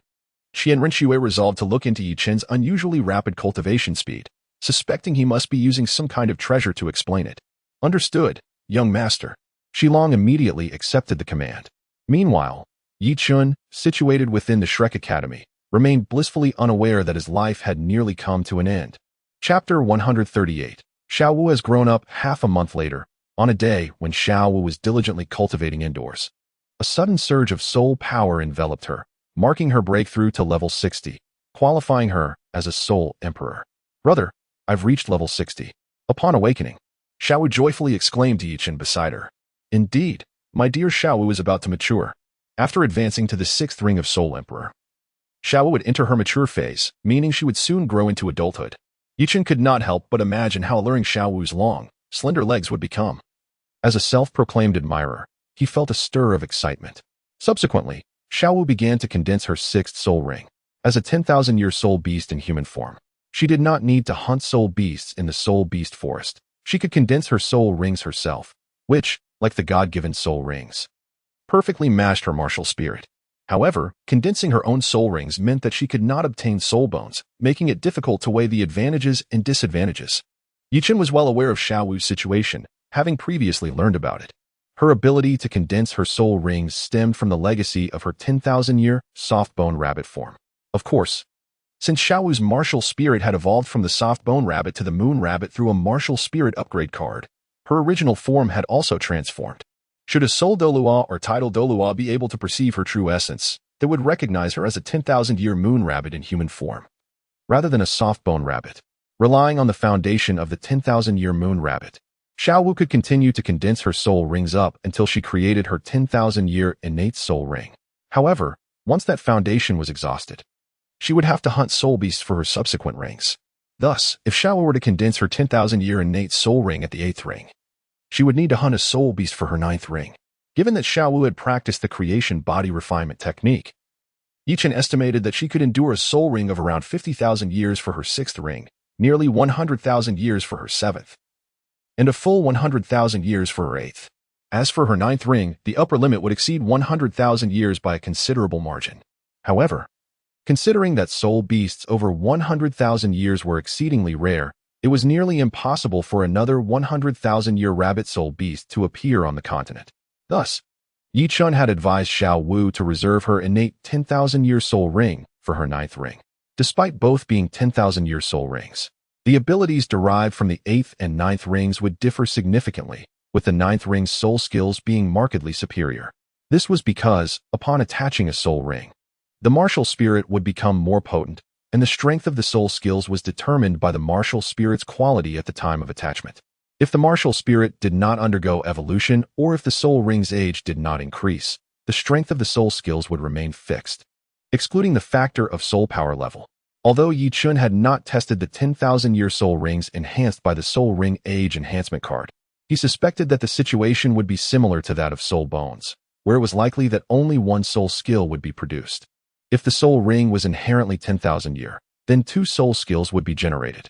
Rinxue resolved to look into Yichen's unusually rapid cultivation speed, suspecting he must be using some kind of treasure to explain it. Understood, young master. Shilong immediately accepted the command. Meanwhile, Yichun, situated within the Shrek Academy, remained blissfully unaware that his life had nearly come to an end. Chapter 138. Xiao Wu has grown up half a month later, on a day when Xiao Wu was diligently cultivating indoors. A sudden surge of soul power enveloped her, marking her breakthrough to level 60, qualifying her as a soul emperor. Brother, I've reached level 60. Upon awakening, Xiao Wu joyfully exclaimed to Yichen beside her. Indeed, my dear Xiao Wu is about to mature. After advancing to the 6th ring of Soul Emperor, Xiao Wu would enter her mature phase, meaning she would soon grow into adulthood. Yichen could not help but imagine how alluring Xiao Wu's long, slender legs would become. As a self-proclaimed admirer, he felt a stir of excitement. Subsequently, Xiao Wu began to condense her 6th soul ring. As a 10,000-year soul beast in human form, she did not need to hunt soul beasts in the soul beast forest. She could condense her soul rings herself, which, like the God-given soul rings, perfectly matched her martial spirit. However, condensing her own soul rings meant that she could not obtain soul bones, making it difficult to weigh the advantages and disadvantages. Yichen was well aware of Xiao Wu's situation, having previously learned about it. Her ability to condense her soul rings stemmed from the legacy of her 10,000-year soft-bone rabbit form. Of course, since Xiao Wu's martial spirit had evolved from the soft-bone rabbit to the moon rabbit through a martial spirit upgrade card, her original form had also transformed. Should a soul Douluo or tidal Douluo be able to perceive her true essence, they would recognize her as a 10,000-year moon rabbit in human form, rather than a soft-bone rabbit. Relying on the foundation of the 10,000-year moon rabbit, Xiao Wu could continue to condense her soul rings up until she created her 10,000-year innate soul ring. However, once that foundation was exhausted, she would have to hunt soul beasts for her subsequent rings. Thus, if Xiao Wu were to condense her 10,000-year innate soul ring at the 8th ring, she would need to hunt a soul beast for her 9th ring. Given that Xiao Wu had practiced the creation body refinement technique, Yichen estimated that she could endure a soul ring of around 50,000 years for her 6th ring, nearly 100,000 years for her 7th, and a full 100,000 years for her 8th. As for her 9th ring, the upper limit would exceed 100,000 years by a considerable margin. However, considering that soul beasts over 100,000 years were exceedingly rare, it was nearly impossible for another 100,000-year rabbit soul beast to appear on the continent. Thus, Yichun had advised Xiao Wu to reserve her innate 10,000-year soul ring for her 9th ring. Despite both being 10,000-year soul rings, the abilities derived from the 8th and 9th rings would differ significantly, with the 9th ring's soul skills being markedly superior. This was because, upon attaching a soul ring, the martial spirit would become more potent, and the strength of the soul skills was determined by the martial spirit's quality at the time of attachment. If the martial spirit did not undergo evolution, or if the soul ring's age did not increase, the strength of the soul skills would remain fixed, excluding the factor of soul power level. Although Yichun had not tested the 10,000-year soul rings enhanced by the soul ring age enhancement card, he suspected that the situation would be similar to that of soul bones, where it was likely that only one soul skill would be produced. If the soul ring was inherently 10,000 year, then 2 soul skills would be generated.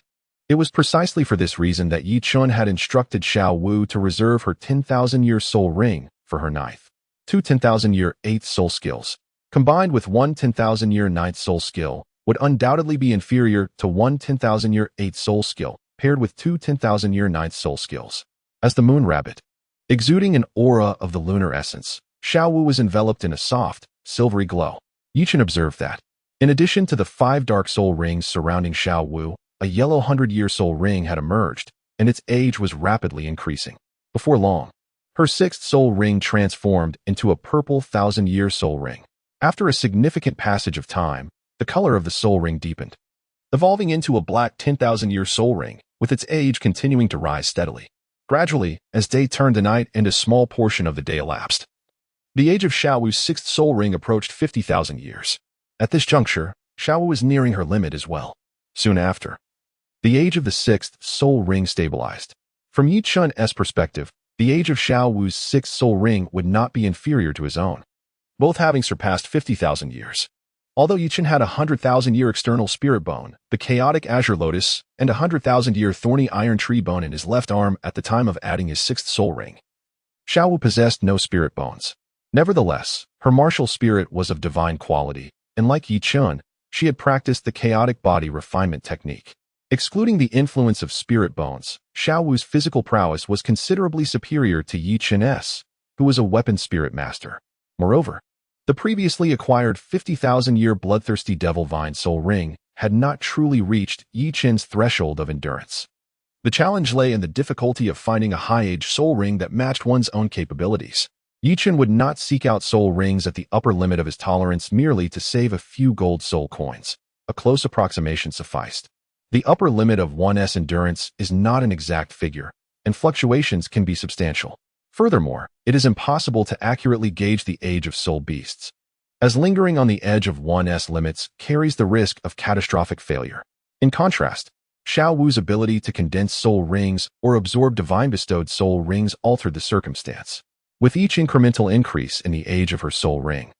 It was precisely for this reason that Yichun had instructed Xiao Wu to reserve her 10,000-year soul ring for her 9th. 2 10,000-year 8th soul skills, combined with 1 10,000-year 9th soul skill, would undoubtedly be inferior to 1 10,000-year 8th soul skill, paired with 2 10,000-year 9th soul skills. As the moon rabbit, exuding an aura of the lunar essence, Xiao Wu was enveloped in a soft, silvery glow. Yichun observed that, in addition to the 5 dark soul rings surrounding Xiao Wu, a yellow 100-year soul ring had emerged, and its age was rapidly increasing. Before long, her 6th soul ring transformed into a purple 1,000-year soul ring. After a significant passage of time, the color of the soul ring deepened, evolving into a black 10,000-year soul ring, with its age continuing to rise steadily. Gradually, as day turned to night and a small portion of the day elapsed, the age of Xiao Wu's 6th soul ring approached 50,000 years. At this juncture, Shiau was nearing her limit as well. Soon after, the age of the sixth soul ring stabilized. From Yi Chun's perspective, the age of Shiau Wu's sixth soul ring would not be inferior to his own, both having surpassed 50,000 years. Although Yi Chun had a 100,000-year external spirit bone, the chaotic azure lotus, and a 100,000-year thorny iron tree bone in his left arm at the time of adding his sixth soul ring, Shiau Wu possessed no spirit bones. Nevertheless, her martial spirit was of divine quality, and like Yi Chun, she had practiced the chaotic body refinement technique. Excluding the influence of spirit bones, Shiau Wu's physical prowess was considerably superior to Yi Chun's, who was a weapon spirit master. Moreover, the previously acquired 50,000-year bloodthirsty devil vine soul ring had not truly reached Yi Chun's threshold of endurance. The challenge lay in the difficulty of finding a high-age soul ring that matched one's own capabilities. Yi Chun would not seek out soul rings at the upper limit of his tolerance merely to save a few gold soul coins. A close approximation sufficed. The upper limit of one's endurance is not an exact figure, and fluctuations can be substantial. Furthermore, it is impossible to accurately gauge the age of soul beasts, as lingering on the edge of one's limits carries the risk of catastrophic failure. In contrast, Shiau Wu's ability to condense soul rings or absorb divine-bestowed soul rings altered the circumstance. With each incremental increase in the age of her soul ring,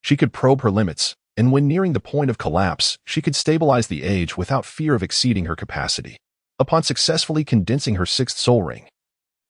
she could probe her limits, and when nearing the point of collapse, she could stabilize the age without fear of exceeding her capacity. Upon successfully condensing her sixth soul ring,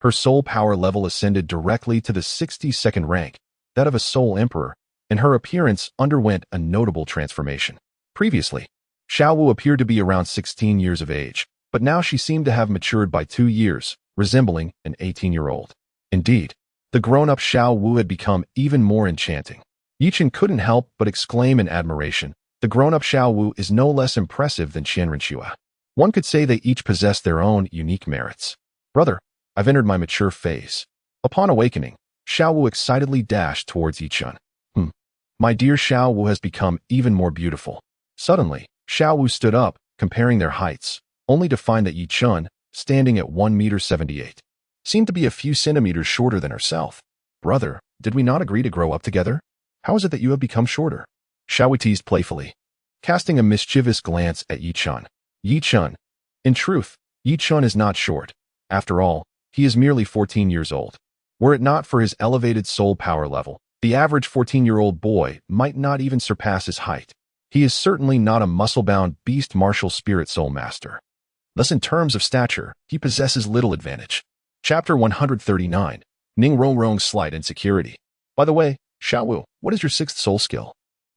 her soul power level ascended directly to the 62nd rank, that of a soul emperor, and her appearance underwent a notable transformation. Previously, Shiau Wu appeared to be around 16 years of age, but now she seemed to have matured by 2 years, resembling an 18-year-old. Indeed, the grown-up Shiau Wu had become even more enchanting. Yi Chun couldn't help but exclaim in admiration, the grown-up Shiau Wu is no less impressive than Qianren Xue. One could say they each possess their own unique merits. Brother, I've entered my mature phase. Upon awakening, Shiau Wu excitedly dashed towards Yi Chun. My dear Shiau Wu has become even more beautiful. Suddenly, Shiau Wu stood up, comparing their heights, only to find that Yi Chun, standing at 1.78 meters, seemed to be a few centimeters shorter than herself. Brother, did we not agree to grow up together? How is it that you have become shorter? Shiau Wu teased playfully, casting a mischievous glance at Yi Chun. Yi Chun. In truth, Yi Chun is not short. After all, he is merely 14 years old. Were it not for his elevated soul power level, the average 14-year-old boy might not even surpass his height. He is certainly not a muscle-bound beast martial spirit soul master. Thus, in terms of stature, he possesses little advantage. Chapter 139. Ning Rongrong's Slight Insecurity. By the way, Shiau Wu, what is your sixth soul skill?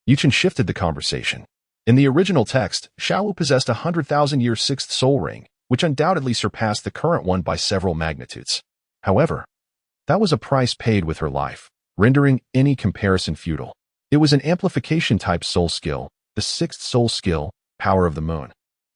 Yi Chun shifted the conversation. In the original text, Shiau Wu possessed a 100,000-year sixth soul ring, which undoubtedly surpassed the current one by several magnitudes. However, that was a price paid with her life, rendering any comparison futile. It was an amplification-type soul skill, the sixth soul skill, Power of the Moon,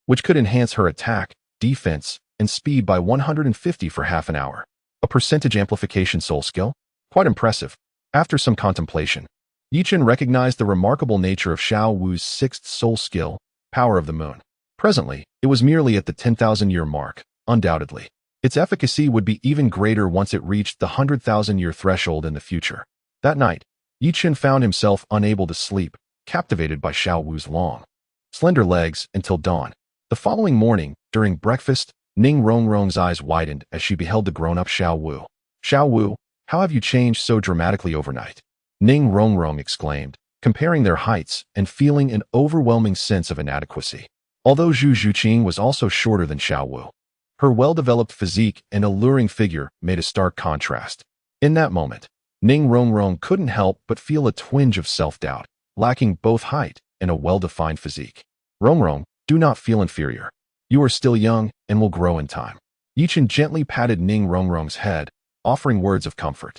which could enhance her attack, defense, and speed by 150 for half an hour. A percentage amplification soul skill? Quite impressive. After some contemplation, Yi Chun recognized the remarkable nature of Shiau Wu's sixth soul skill, Power of the Moon. Presently, it was merely at the 10,000-year mark, undoubtedly. Its efficacy would be even greater once it reached the 100,000-year threshold in the future. That night, Yi Chun found himself unable to sleep, captivated by Shiau Wu's long, slender legs until dawn. The following morning, during breakfast, Ning Rongrong's eyes widened as she beheld the grown-up Shiau Wu. Shiau Wu, how have you changed so dramatically overnight? Ning Rongrong exclaimed, comparing their heights and feeling an overwhelming sense of inadequacy. Although Zhu Zhuqing was also shorter than Shiau Wu, her well-developed physique and alluring figure made a stark contrast. In that moment, Ning Rongrong couldn't help but feel a twinge of self-doubt, lacking both height and a well-defined physique. Rongrong, do not feel inferior. You are still young and will grow in time. Yi Chun gently patted Ning Rongrong's head, offering words of comfort.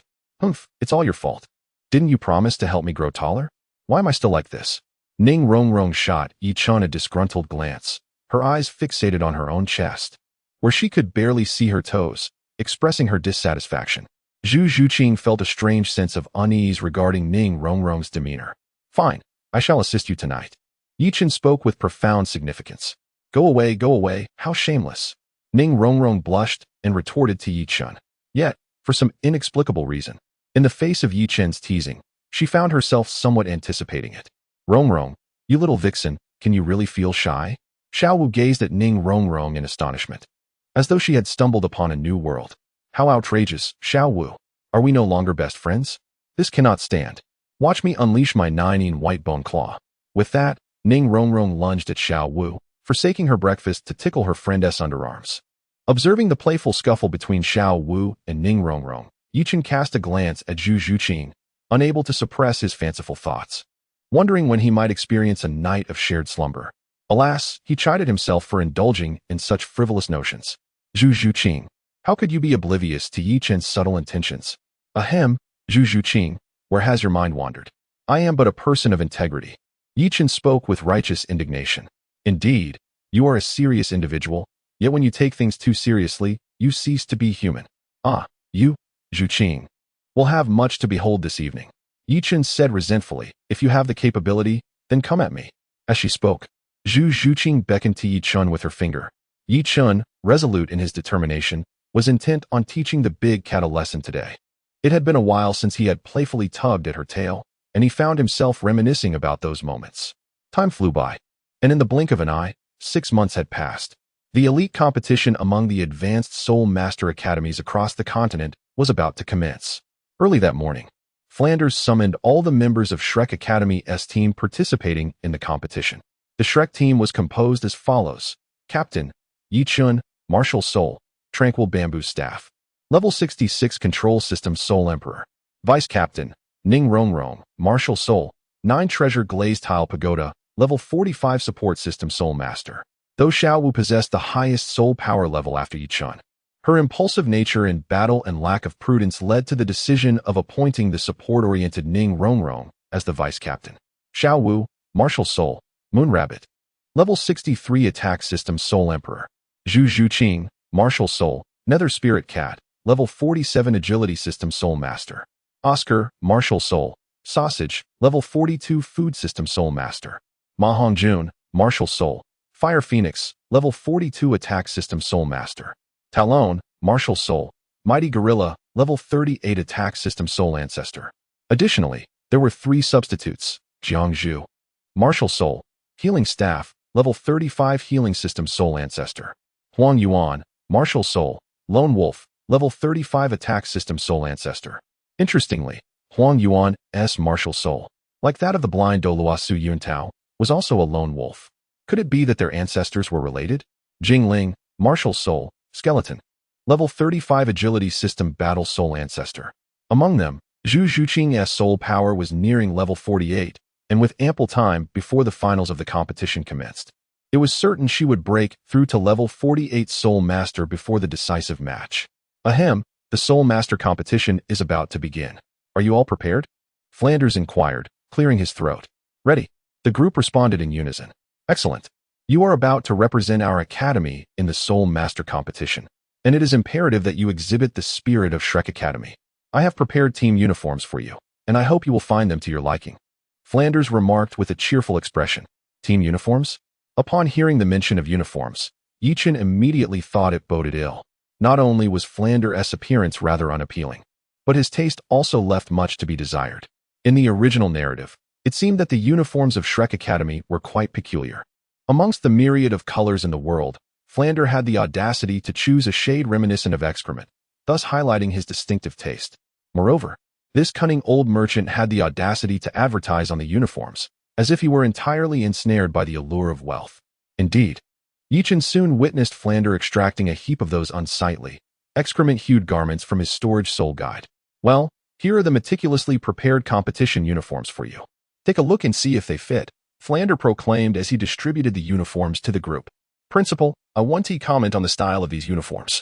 It's all your fault. Didn't you promise to help me grow taller? Why am I still like this? Ning Rongrong shot Yi Chun a disgruntled glance, her eyes fixated on her own chest, where she could barely see her toes, expressing her dissatisfaction. Zhu Zhuqing felt a strange sense of unease regarding Ning Rongrong's demeanor. Fine, I shall assist you tonight. Yi Chun spoke with profound significance. Go away, how shameless. Ning Rongrong blushed and retorted to Yi Chun. Yet, for some inexplicable reason, in the face of Yi Chun's teasing, she found herself somewhat anticipating it. Rongrong, you little vixen, Can you really feel shy? Xiao Wu gazed at Ning Rongrong in astonishment, as though she had stumbled upon a new world. How outrageous, Xiao Wu. Are we no longer best friends? This cannot stand. Watch me unleash my 9 white bone claw. With that, Ning Rongrong lunged at Xiao Wu, forsaking her breakfast to tickle her friend's underarms. Observing the playful scuffle between Xiao Wu and Ning Rongrong, Yichen cast a glance at Zhu Zhuqing, unable to suppress his fanciful thoughts, wondering when he might experience a night of shared slumber. Alas, he chided himself for indulging in such frivolous notions. Zhu Zhuqing, how could you be oblivious to Yichen's subtle intentions? Ahem, Zhu Zhuqing, where has your mind wandered? I am but a person of integrity. Yichen spoke with righteous indignation. Indeed, you are a serious individual, yet when you take things too seriously, you cease to be human. Ah, you, Zhuqing, will have much to behold this evening. Yichen said resentfully, if you have the capability, then come at me. As she spoke, Zhu Zhuqing beckoned to Yichen with her finger. Yichen, resolute in his determination, was intent on teaching the big cat a lesson today. It had been a while since he had playfully tugged at her tail, and he found himself reminiscing about those moments. Time flew by, and in the blink of an eye, 6 months had passed. The elite competition among the advanced Soul Master Academies across the continent was about to commence. Early that morning, Flanders summoned all the members of Shrek Academy's team participating in the competition. The Shrek team was composed as follows: Captain, Yichun, Martial Soul, Tranquil Bamboo Staff. Level 66 Control System Soul Emperor. Vice Captain, Ning Rongrong, Martial Soul, 9 Treasure Glazed Tile Pagoda, Level 45 Support System Soul Master. Though Xiao Wu possessed the highest soul power level after Yichun, her impulsive nature in battle and lack of prudence led to the decision of appointing the support-oriented Ning Rongrong as the vice captain. Xiao Wu, Martial Soul, Moon Rabbit. Level 63 Attack System Soul Emperor. Zhu Zhuqing, Martial Soul, Nether Spirit Cat, Level 47 Agility System Soul Master. Oscar, Martial Soul, Sausage, Level 42 Food System Soul Master. Ma Hongjun, Martial Soul, Fire Phoenix, Level 42 Attack System Soul Master. Talon, Martial Soul, Mighty Gorilla, Level 38 Attack System Soul Ancestor. Additionally, there were 3 substitutes: Jiangzhu, Martial Soul, Healing Staff, Level 35 Healing System Soul Ancestor. Huang Yuan, Martial Soul, Lone Wolf, Level 35 Attack System Soul Ancestor. Interestingly, Huang Yuan's Martial Soul, like that of the blind Douluo Yuntao, was also a lone wolf. Could it be that their ancestors were related? Jingling, Martial Soul, Skeleton. Level 35 Agility System Battle Soul Ancestor. Among them, Zhu Zhuqing's soul power was nearing level 48, and with ample time before the finals of the competition commenced, it was certain she would break through to level 48 Soul Master before the decisive match. Ahem, the Soul Master competition is about to begin. Are you all prepared? Flanders inquired, clearing his throat. Ready. The group responded in unison. Excellent. You are about to represent our academy in the Soul Master competition, and it is imperative that you exhibit the spirit of Shrek Academy. I have prepared team uniforms for you, and I hope you will find them to your liking. Flanders remarked with a cheerful expression. Team uniforms? Upon hearing the mention of uniforms, Yichen immediately thought it boded ill. Not only was Flanders' appearance rather unappealing, but his taste also left much to be desired. In the original narrative, it seemed that the uniforms of Shrek Academy were quite peculiar. Amongst the myriad of colors in the world, Flanders had the audacity to choose a shade reminiscent of excrement, thus highlighting his distinctive taste. Moreover, this cunning old merchant had the audacity to advertise on the uniforms, as if he were entirely ensnared by the allure of wealth. Indeed, Yichen soon witnessed Flanders extracting a heap of those unsightly, excrement-hued garments from his storage soul guide. Well, here are the meticulously prepared competition uniforms for you. Take a look and see if they fit, Flanders proclaimed as he distributed the uniforms to the group. Principal, I want to comment on the style of these uniforms.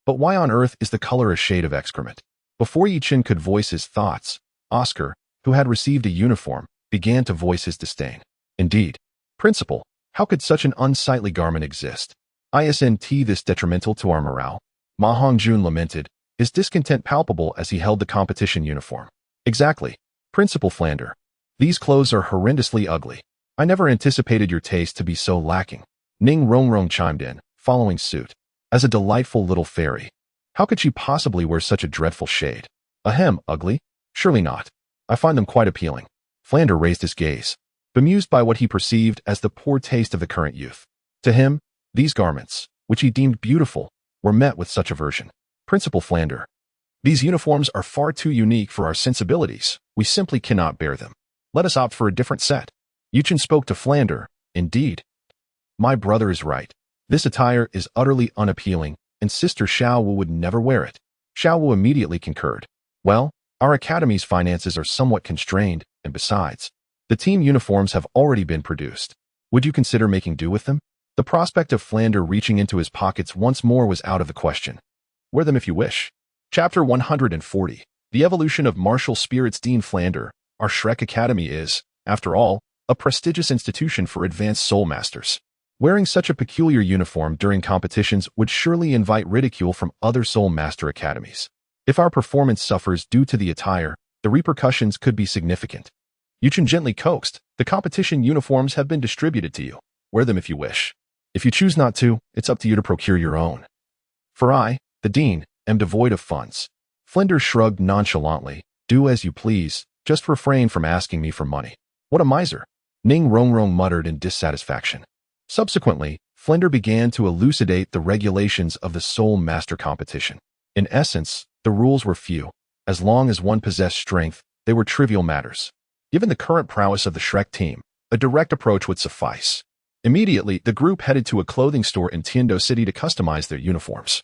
But why on earth is the color a shade of excrement? Before Yichen could voice his thoughts, Oscar, who had received a uniform, began to voice his disdain. Indeed, Principal, how could such an unsightly garment exist? Isn't this detrimental to our morale? Ma Hongjun lamented, his discontent palpable as he held the competition uniform. Exactly, Principal Flanders. These clothes are horrendously ugly. I never anticipated your taste to be so lacking. Ning Rongrong chimed in, following suit. As a delightful little fairy, how could she possibly wear such a dreadful shade? Ahem, ugly? Surely not. I find them quite appealing. Flanders raised his gaze. bemused by what he perceived as the poor taste of the current youth. To him, these garments, which he deemed beautiful, were met with such aversion. Principal Flander. These uniforms are far too unique for our sensibilities. We simply cannot bear them. Let us opt for a different set. Yuchen spoke to Flander. Indeed. My brother is right. This attire is utterly unappealing, and Sister Shiau would never wear it. Shiau immediately concurred. Well, our academy's finances are somewhat constrained, and besides, the team uniforms have already been produced. Would you consider making do with them? The prospect of Flander reaching into his pockets once more was out of the question. Wear them if you wish. Chapter 140. The Evolution of Martial Spirits. Dean Flander. Our Shrek Academy is, after all, a prestigious institution for advanced soul masters. Wearing such a peculiar uniform during competitions would surely invite ridicule from other soul master academies. If our performance suffers due to the attire, the repercussions could be significant. Yuchen gently coaxed. The competition uniforms have been distributed to you. Wear them if you wish. If you choose not to, it's up to you to procure your own. For I, the dean, am devoid of funds. Flander shrugged nonchalantly. Do as you please, just refrain from asking me for money. What a miser! Ning Rongrong muttered in dissatisfaction. Subsequently, Flander began to elucidate the regulations of the Soul Master competition. In essence, the rules were few. As long as one possessed strength, they were trivial matters. Given the current prowess of the Shrek team, a direct approach would suffice. Immediately, the group headed to a clothing store in Tiando City to customize their uniforms.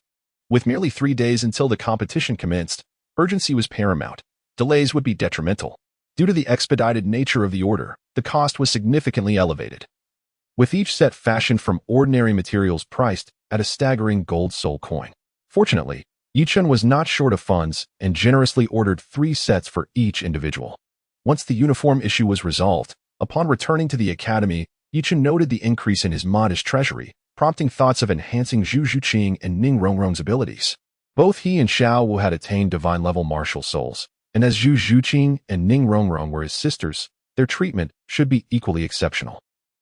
With merely 3 days until the competition commenced, urgency was paramount. Delays would be detrimental. Due to the expedited nature of the order, the cost was significantly elevated. With each set fashioned from ordinary materials priced at a staggering gold soul coin. Fortunately, Yichun was not short of funds and generously ordered 3 sets for each individual. Once the uniform issue was resolved, upon returning to the academy, Yichun noted the increase in his modest treasury, prompting thoughts of enhancing Zhu Zhuqing and Ning Rongrong's abilities. Both he and Shiau had attained divine-level martial souls, and as Zhu Zhuqing and Ning Rongrong were his sisters, their treatment should be equally exceptional.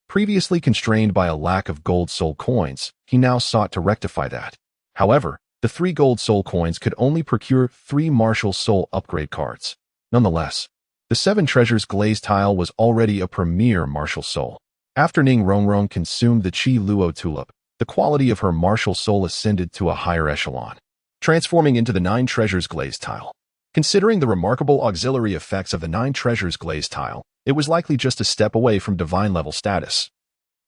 Previously constrained by a lack of gold soul coins, he now sought to rectify that. However, the 3 gold soul coins could only procure 3 martial soul upgrade cards. Nonetheless, the 7 treasures glazed tile was already a premier martial soul. After Ning Rongrong consumed the Qi Luo tulip, the quality of her martial soul ascended to a higher echelon, transforming into the 9 treasures glazed tile. Considering the remarkable auxiliary effects of the 9 treasures glazed tile, it was likely just a step away from divine level status,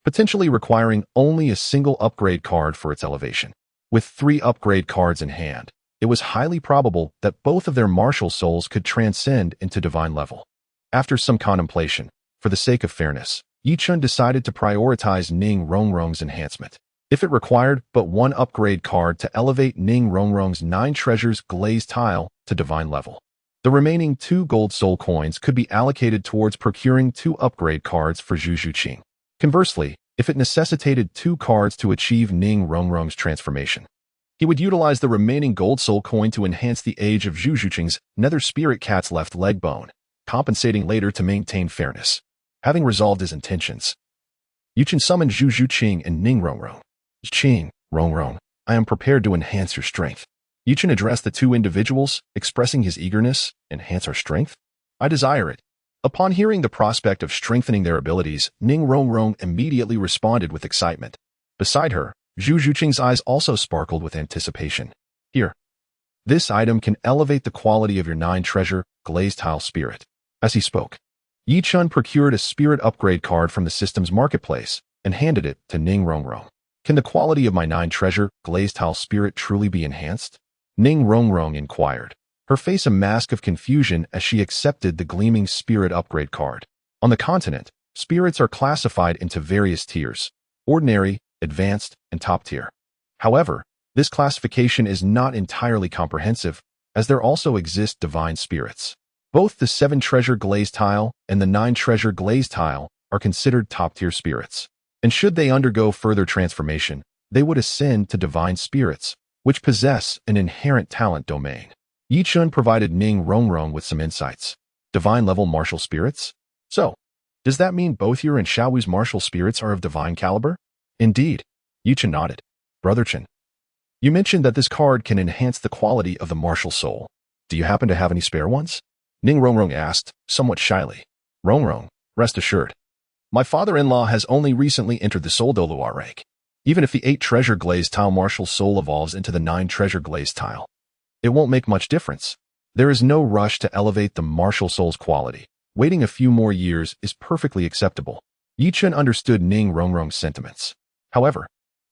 potentially requiring only a single upgrade card for its elevation. With 3 upgrade cards in hand, it was highly probable that both of their martial souls could transcend into divine level. After some contemplation, for the sake of fairness, Yichun decided to prioritize Ning Rongrong's enhancement. If it required but 1 upgrade card to elevate Ning Rongrong's 9 treasures glazed tile to divine level, the remaining 2 gold soul coins could be allocated towards procuring 2 upgrade cards for Zhu Zhuqing. Conversely, if it necessitated 2 cards to achieve Ning Rongrong's transformation, he would utilize the remaining gold soul coin to enhance the age of Zhu Zhuqing's nether spirit cat's left leg bone, compensating later to maintain fairness. Having resolved his intentions, Yuchen summoned Zhu Zhuqing and Ning Rongrong. Qing, Rongrong, I am prepared to enhance your strength. Yuchen addressed the 2 individuals, expressing his eagerness. Enhance our strength? I desire it. Upon hearing the prospect of strengthening their abilities, Ning Rongrong immediately responded with excitement. Beside her, Zhu Zhuqing's eyes also sparkled with anticipation. Here. This item can elevate the quality of your 9 treasure glazed tile spirit. As he spoke, Yichun procured a spirit upgrade card from the system's marketplace and handed it to Ning Rongrong. Can the quality of my 9 treasure glazed tile spirit truly be enhanced? Ning Rongrong inquired, her face a mask of confusion as she accepted the gleaming spirit upgrade card. On the continent, spirits are classified into various tiers: ordinary, advanced, and top tier. However, this classification is not entirely comprehensive, as there also exist divine spirits. Both the 7 treasure glazed tile and the 9 treasure glazed tile are considered top-tier spirits, and should they undergo further transformation, they would ascend to divine spirits, which possess an inherent talent domain. Yichun provided Ning Rongrong with some insights. Divine-level martial spirits? So, does that mean both your and Xiao's martial spirits are of divine caliber? Indeed. Yichun nodded. Brother Chen, you mentioned that this card can enhance the quality of the martial soul. Do you happen to have any spare ones? Ning Rongrong asked, somewhat shyly. Rongrong, rest assured. My father-in-law has only recently entered the Soul Douluo rank. Even if the 8-treasure glazed tile martial soul evolves into the 9-treasure glazed tile, it won't make much difference. There is no rush to elevate the martial soul's quality. Waiting a few more years is perfectly acceptable. Yichen understood Ning Rongrong's sentiments. However,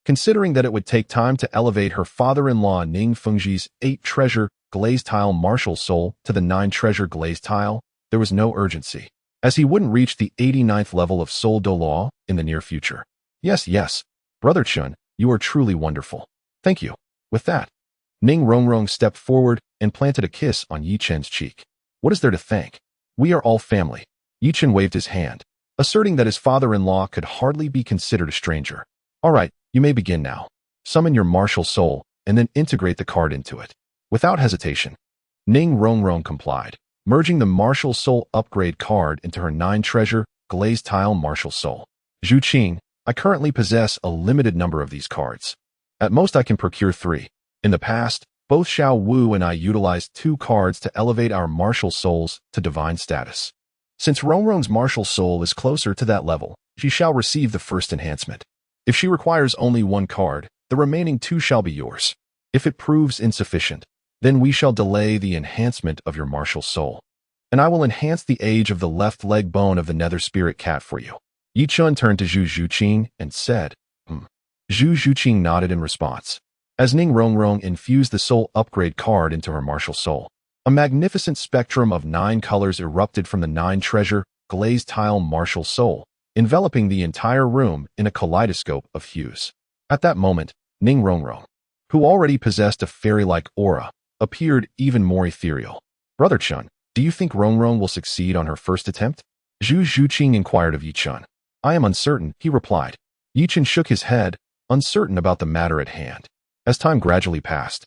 considering that it would take time to elevate her father-in-law Ning Fengji's 8-treasure glazed tile martial soul to the 9-treasure glazed tile, there was no urgency, as he wouldn't reach the 89th level of Soul Douluo in the near future. Yes, Brother Chun, you are truly wonderful. Thank you. With that, Ning Rongrong stepped forward and planted a kiss on Yi Chen's cheek. What is there to thank? We are all family. Yi Chen waved his hand, asserting that his father-in-law could hardly be considered a stranger. All right, you may begin now. Summon your martial soul and then integrate the card into it. Without hesitation, Ning Rongrong complied, merging the martial soul upgrade card into her 9-treasure glazed tile martial soul. Zhu Qing, I currently possess a limited number of these cards. At most I can procure 3. In the past, both Xiao Wu and I utilized 2 cards to elevate our martial souls to divine status. Since Rongrong's martial soul is closer to that level, she shall receive the first enhancement. If she requires only 1 card, the remaining 2 shall be yours. If it proves insufficient, then we shall delay the enhancement of your martial soul, and I will enhance the age of the left leg bone of the nether spirit cat for you. Yi Chun turned to Zhu Zhuqing and said, Zhu Zhuqing nodded in response. As Ning Rongrong infused the soul upgrade card into her martial soul, a magnificent spectrum of 9 colors erupted from the 9-treasure glazed tile martial soul, enveloping the entire room in a kaleidoscope of hues. At that moment, Ning Rongrong, who already possessed a fairy-like aura, appeared even more ethereal. Brother Chun, do you think Rongrong will succeed on her first attempt? Zhu Zhuqing inquired of Yi Chun. I am uncertain, he replied. Yi Chun shook his head, uncertain about the matter at hand. As time gradually passed,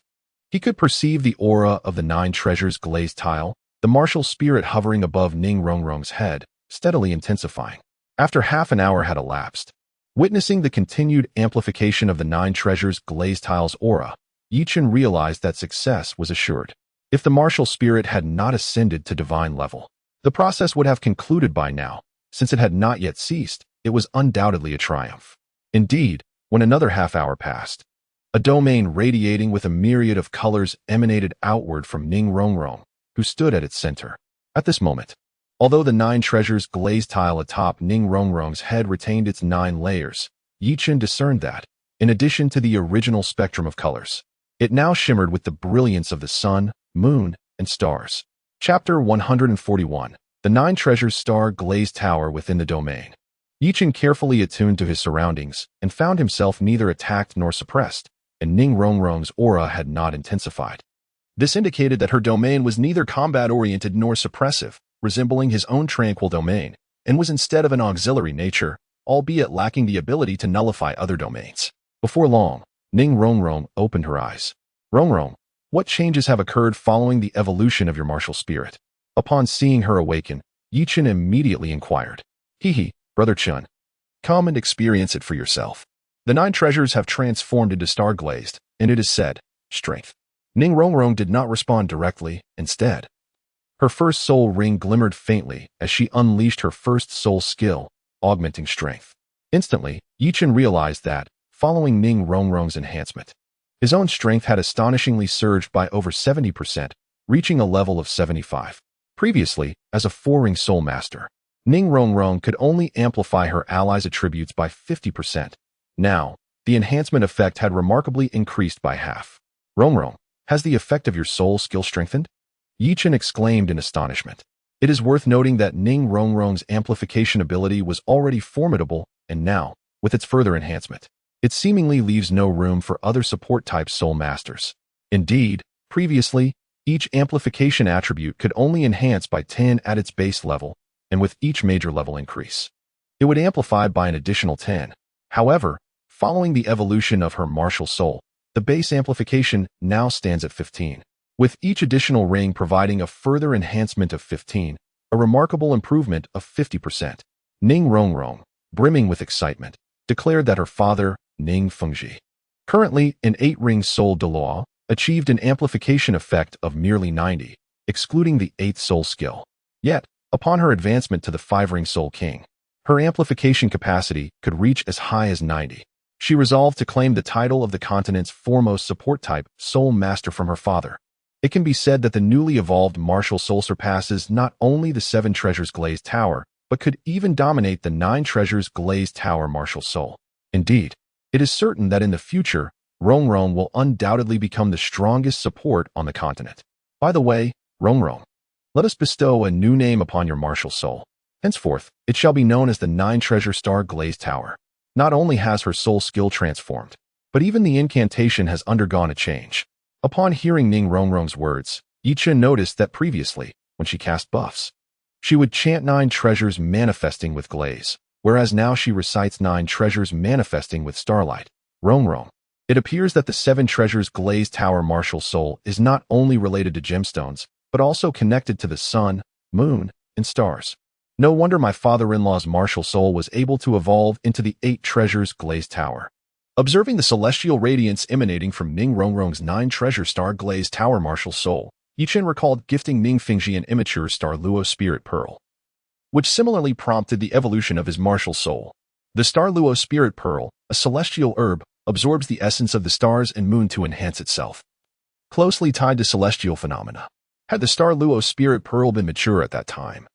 he could perceive the aura of the 9 treasures glazed tile, the martial spirit hovering above Ning Rongrong's head, steadily intensifying. After half an hour had elapsed, witnessing the continued amplification of the 9 treasures glazed tile's aura, Yi Chun realized that success was assured. If the martial spirit had not ascended to divine level, the process would have concluded by now. Since it had not yet ceased, it was undoubtedly a triumph. Indeed, when another half hour passed, a domain radiating with a myriad of colors emanated outward from Ning Rongrong, who stood at its center. At this moment, although the 9 treasures glazed tile atop Ning Rongrong's head retained its 9 layers, Yi Chun discerned that, in addition to the original spectrum of colors, it now shimmered with the brilliance of the sun, moon, and stars. Chapter 141. The 9 treasures star glazed tower within the domain. Yi Chun carefully attuned to his surroundings and found himself neither attacked nor suppressed, and Ning Rongrong's aura had not intensified. This indicated that her domain was neither combat-oriented nor suppressive, resembling his own tranquil domain, and was instead of an auxiliary nature, albeit lacking the ability to nullify other domains. Before long, Ning Rongrong opened her eyes. Rongrong, what changes have occurred following the evolution of your martial spirit? Upon seeing her awaken, Yi Chun immediately inquired. Brother Chun, come and experience it for yourself. The 9 treasures have transformed into star-glazed, and it is said, strength. Ning Rongrong did not respond directly. Instead, her first soul ring glimmered faintly as she unleashed her first soul skill, augmenting strength. Instantly, Yi Chun realized that, following Ning Rongrong's enhancement, his own strength had astonishingly surged by over 70%, reaching a level of 75. Previously, as a 4-ring soul master, Ning Rongrong could only amplify her allies' attributes by 50%. Now, the enhancement effect had remarkably increased by half. Rongrong, has the effect of your soul skill strengthened? Yi Chun exclaimed in astonishment. It is worth noting that Ning Rongrong's amplification ability was already formidable, and now, with its further enhancement, it seemingly leaves no room for other support-type soul masters. Indeed, previously, each amplification attribute could only enhance by 10 at its base level, and with each major level increase, it would amplify by an additional 10. However, following the evolution of her martial soul, the base amplification now stands at 15, with each additional ring providing a further enhancement of 15, a remarkable improvement of 50%. Ning Rongrong, brimming with excitement, declared that her father, Ning Fengji, currently an 8-ring soul Douluo, achieved an amplification effect of merely 90, excluding the 8th soul skill. Yet, upon her advancement to the 5-ring soul king, Her amplification capacity could reach as high as 90. She resolved to claim the title of the continent's foremost support type, Soul Master, from her father. It can be said that the newly evolved martial soul surpasses not only the 7 Treasures Glazed Tower, but could even dominate the 9 Treasures Glazed Tower martial soul. Indeed, it is certain that in the future, Rongrong will undoubtedly become the strongest support on the continent. By the way, Rongrong, let us bestow a new name upon your martial soul. Henceforth, it shall be known as the 9 Treasure Star Glazed Tower. Not only has her soul skill transformed, but even the incantation has undergone a change. Upon hearing Ning Rongrong's words, Yichen noticed that previously, when she cast buffs, she would chant 9 treasures manifesting with glaze, whereas now she recites 9 treasures manifesting with starlight. Rongrong. It appears that the 7 Treasures Glazed Tower martial soul is not only related to gemstones, but also connected to the sun, moon, and stars. No wonder my father-in-law's martial soul was able to evolve into the 8 Treasures Glazed Tower. Observing the celestial radiance emanating from Ning Rongrong's 9 Treasure Star Glazed Tower martial soul, Yichen recalled gifting Ning Fengji an immature Starluo Spirit Pearl, which similarly prompted the evolution of his martial soul. The Starluo Spirit Pearl, a celestial herb, absorbs the essence of the stars and moon to enhance itself. Closely tied to celestial phenomena. Had the Starluo Spirit Pearl been mature at that time,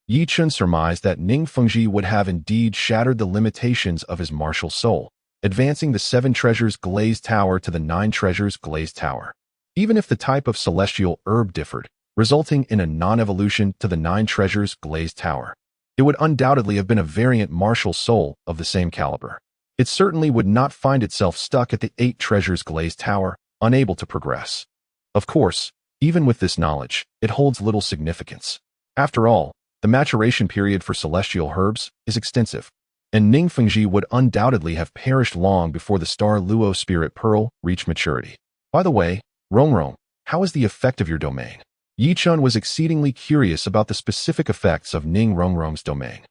Yichen surmised that Ning Fengji would have indeed shattered the limitations of his martial soul, advancing the 7 Treasures Glazed Tower to the 9 Treasures Glazed Tower. Even if the type of celestial herb differed, resulting in a non-evolution to the 9 Treasures Glazed Tower, it would undoubtedly have been a variant martial soul of the same caliber. It certainly would not find itself stuck at the 8 Treasures Glazed Tower, unable to progress. Of course, even with this knowledge, it holds little significance. After all, the maturation period for celestial herbs is extensive, and Ning Fengji would undoubtedly have perished long before the Starluo Spirit Pearl reached maturity. By the way, Rongrong, how is the effect of your domain? Yichen was exceedingly curious about the specific effects of Ning Rongrong's domain.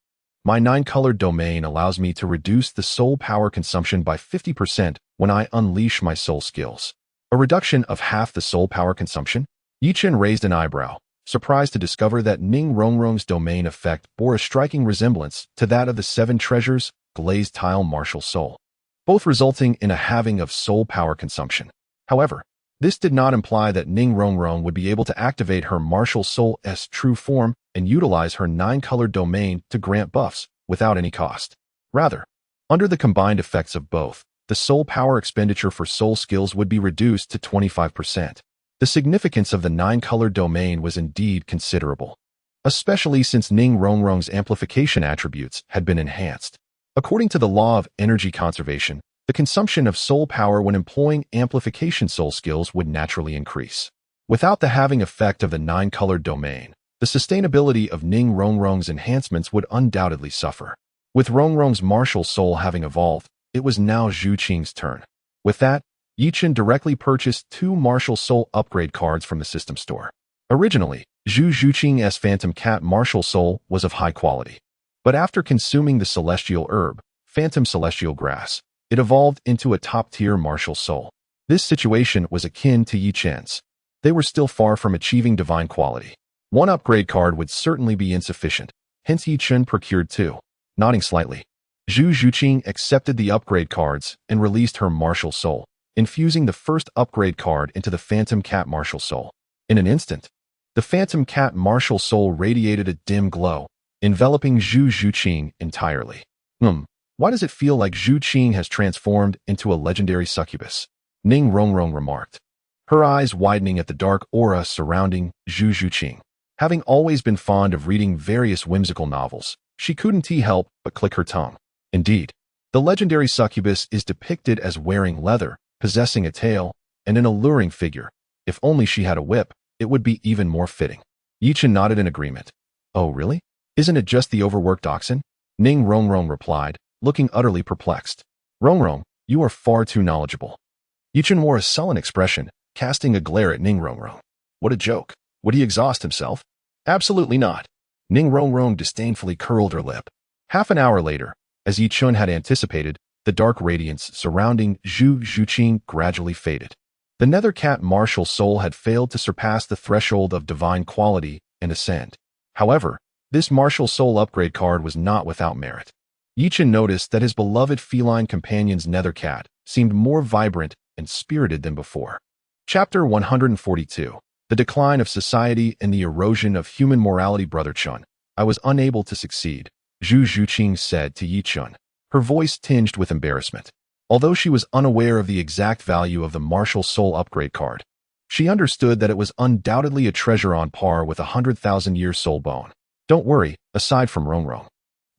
My 9-colored domain allows me to reduce the soul power consumption by 50% when I unleash my soul skills. A reduction of half the soul power consumption? Yichen raised an eyebrow, surprised to discover that Ning Rongrong's domain effect bore a striking resemblance to that of the 7 Treasures Glazed Tile martial soul, both resulting in a halving of soul power consumption. However, this did not imply that Ning Rongrong would be able to activate her martial soul's true form and utilize her 9-colored domain to grant buffs without any cost. Rather, under the combined effects of both, the soul power expenditure for soul skills would be reduced to 25%. The significance of the 9-colored domain was indeed considerable, especially since Ning Rongrong's amplification attributes had been enhanced. According to the law of energy conservation, the consumption of soul power when employing amplification soul skills would naturally increase. Without the halving effect of the 9-colored domain, the sustainability of Ning Rongrong's enhancements would undoubtedly suffer. With Rongrong's martial soul having evolved, it was now Zhu Qing's turn. With that, Yichen directly purchased 2 martial soul upgrade cards from the system store. Originally, Zhu Qing's Phantom Cat martial soul was of high quality, but after consuming the celestial herb, Phantom Celestial Grass, it evolved into a top-tier martial soul. This situation was akin to Yichen's. They were still far from achieving divine quality. 1 upgrade card would certainly be insufficient, hence Yichen procured 2. Nodding slightly, Zhu Qing accepted the upgrade cards and released her martial soul, infusing the first upgrade card into the Phantom Cat martial soul. In an instant, the Phantom Cat martial soul radiated a dim glow, enveloping Zhu Qing entirely. Why does it feel like Zhu Qing has transformed into a legendary succubus? Ning Rongrong remarked, her eyes widening at the dark aura surrounding Zhu Qing. Having always been fond of reading various whimsical novels, she couldn't help but click her tongue. Indeed, the legendary succubus is depicted as wearing leather, possessing a tail, and an alluring figure. If only she had a whip, it would be even more fitting. Yichen nodded in agreement. Oh, really? Isn't it just the overworked oxen? Ning Rongrong replied, looking utterly perplexed. Rongrong, you are far too knowledgeable. Yichen wore a sullen expression, casting a glare at Ning Rongrong. What a joke. Would he exhaust himself? Absolutely not. Ning Rongrong disdainfully curled her lip. Half an hour later, as Yichen had anticipated, the dark radiance surrounding Zhu Qing gradually faded. The Nether Cat martial soul had failed to surpass the threshold of divine quality and ascend. However, This martial soul upgrade card was not without merit. Yichen noticed that his beloved feline companion's nether cat seemed more vibrant and spirited than before. Chapter 142. The Decline of Society and the Erosion of Human Morality. Brother Chun, I was unable to succeed, Zhu Zhuqing said to Yichun, her voice tinged with embarrassment. Although she was unaware of the exact value of the martial soul upgrade card, she understood that it was undoubtedly a treasure on par with 100,000-year soul bone. Don't worry, aside from Rongrong.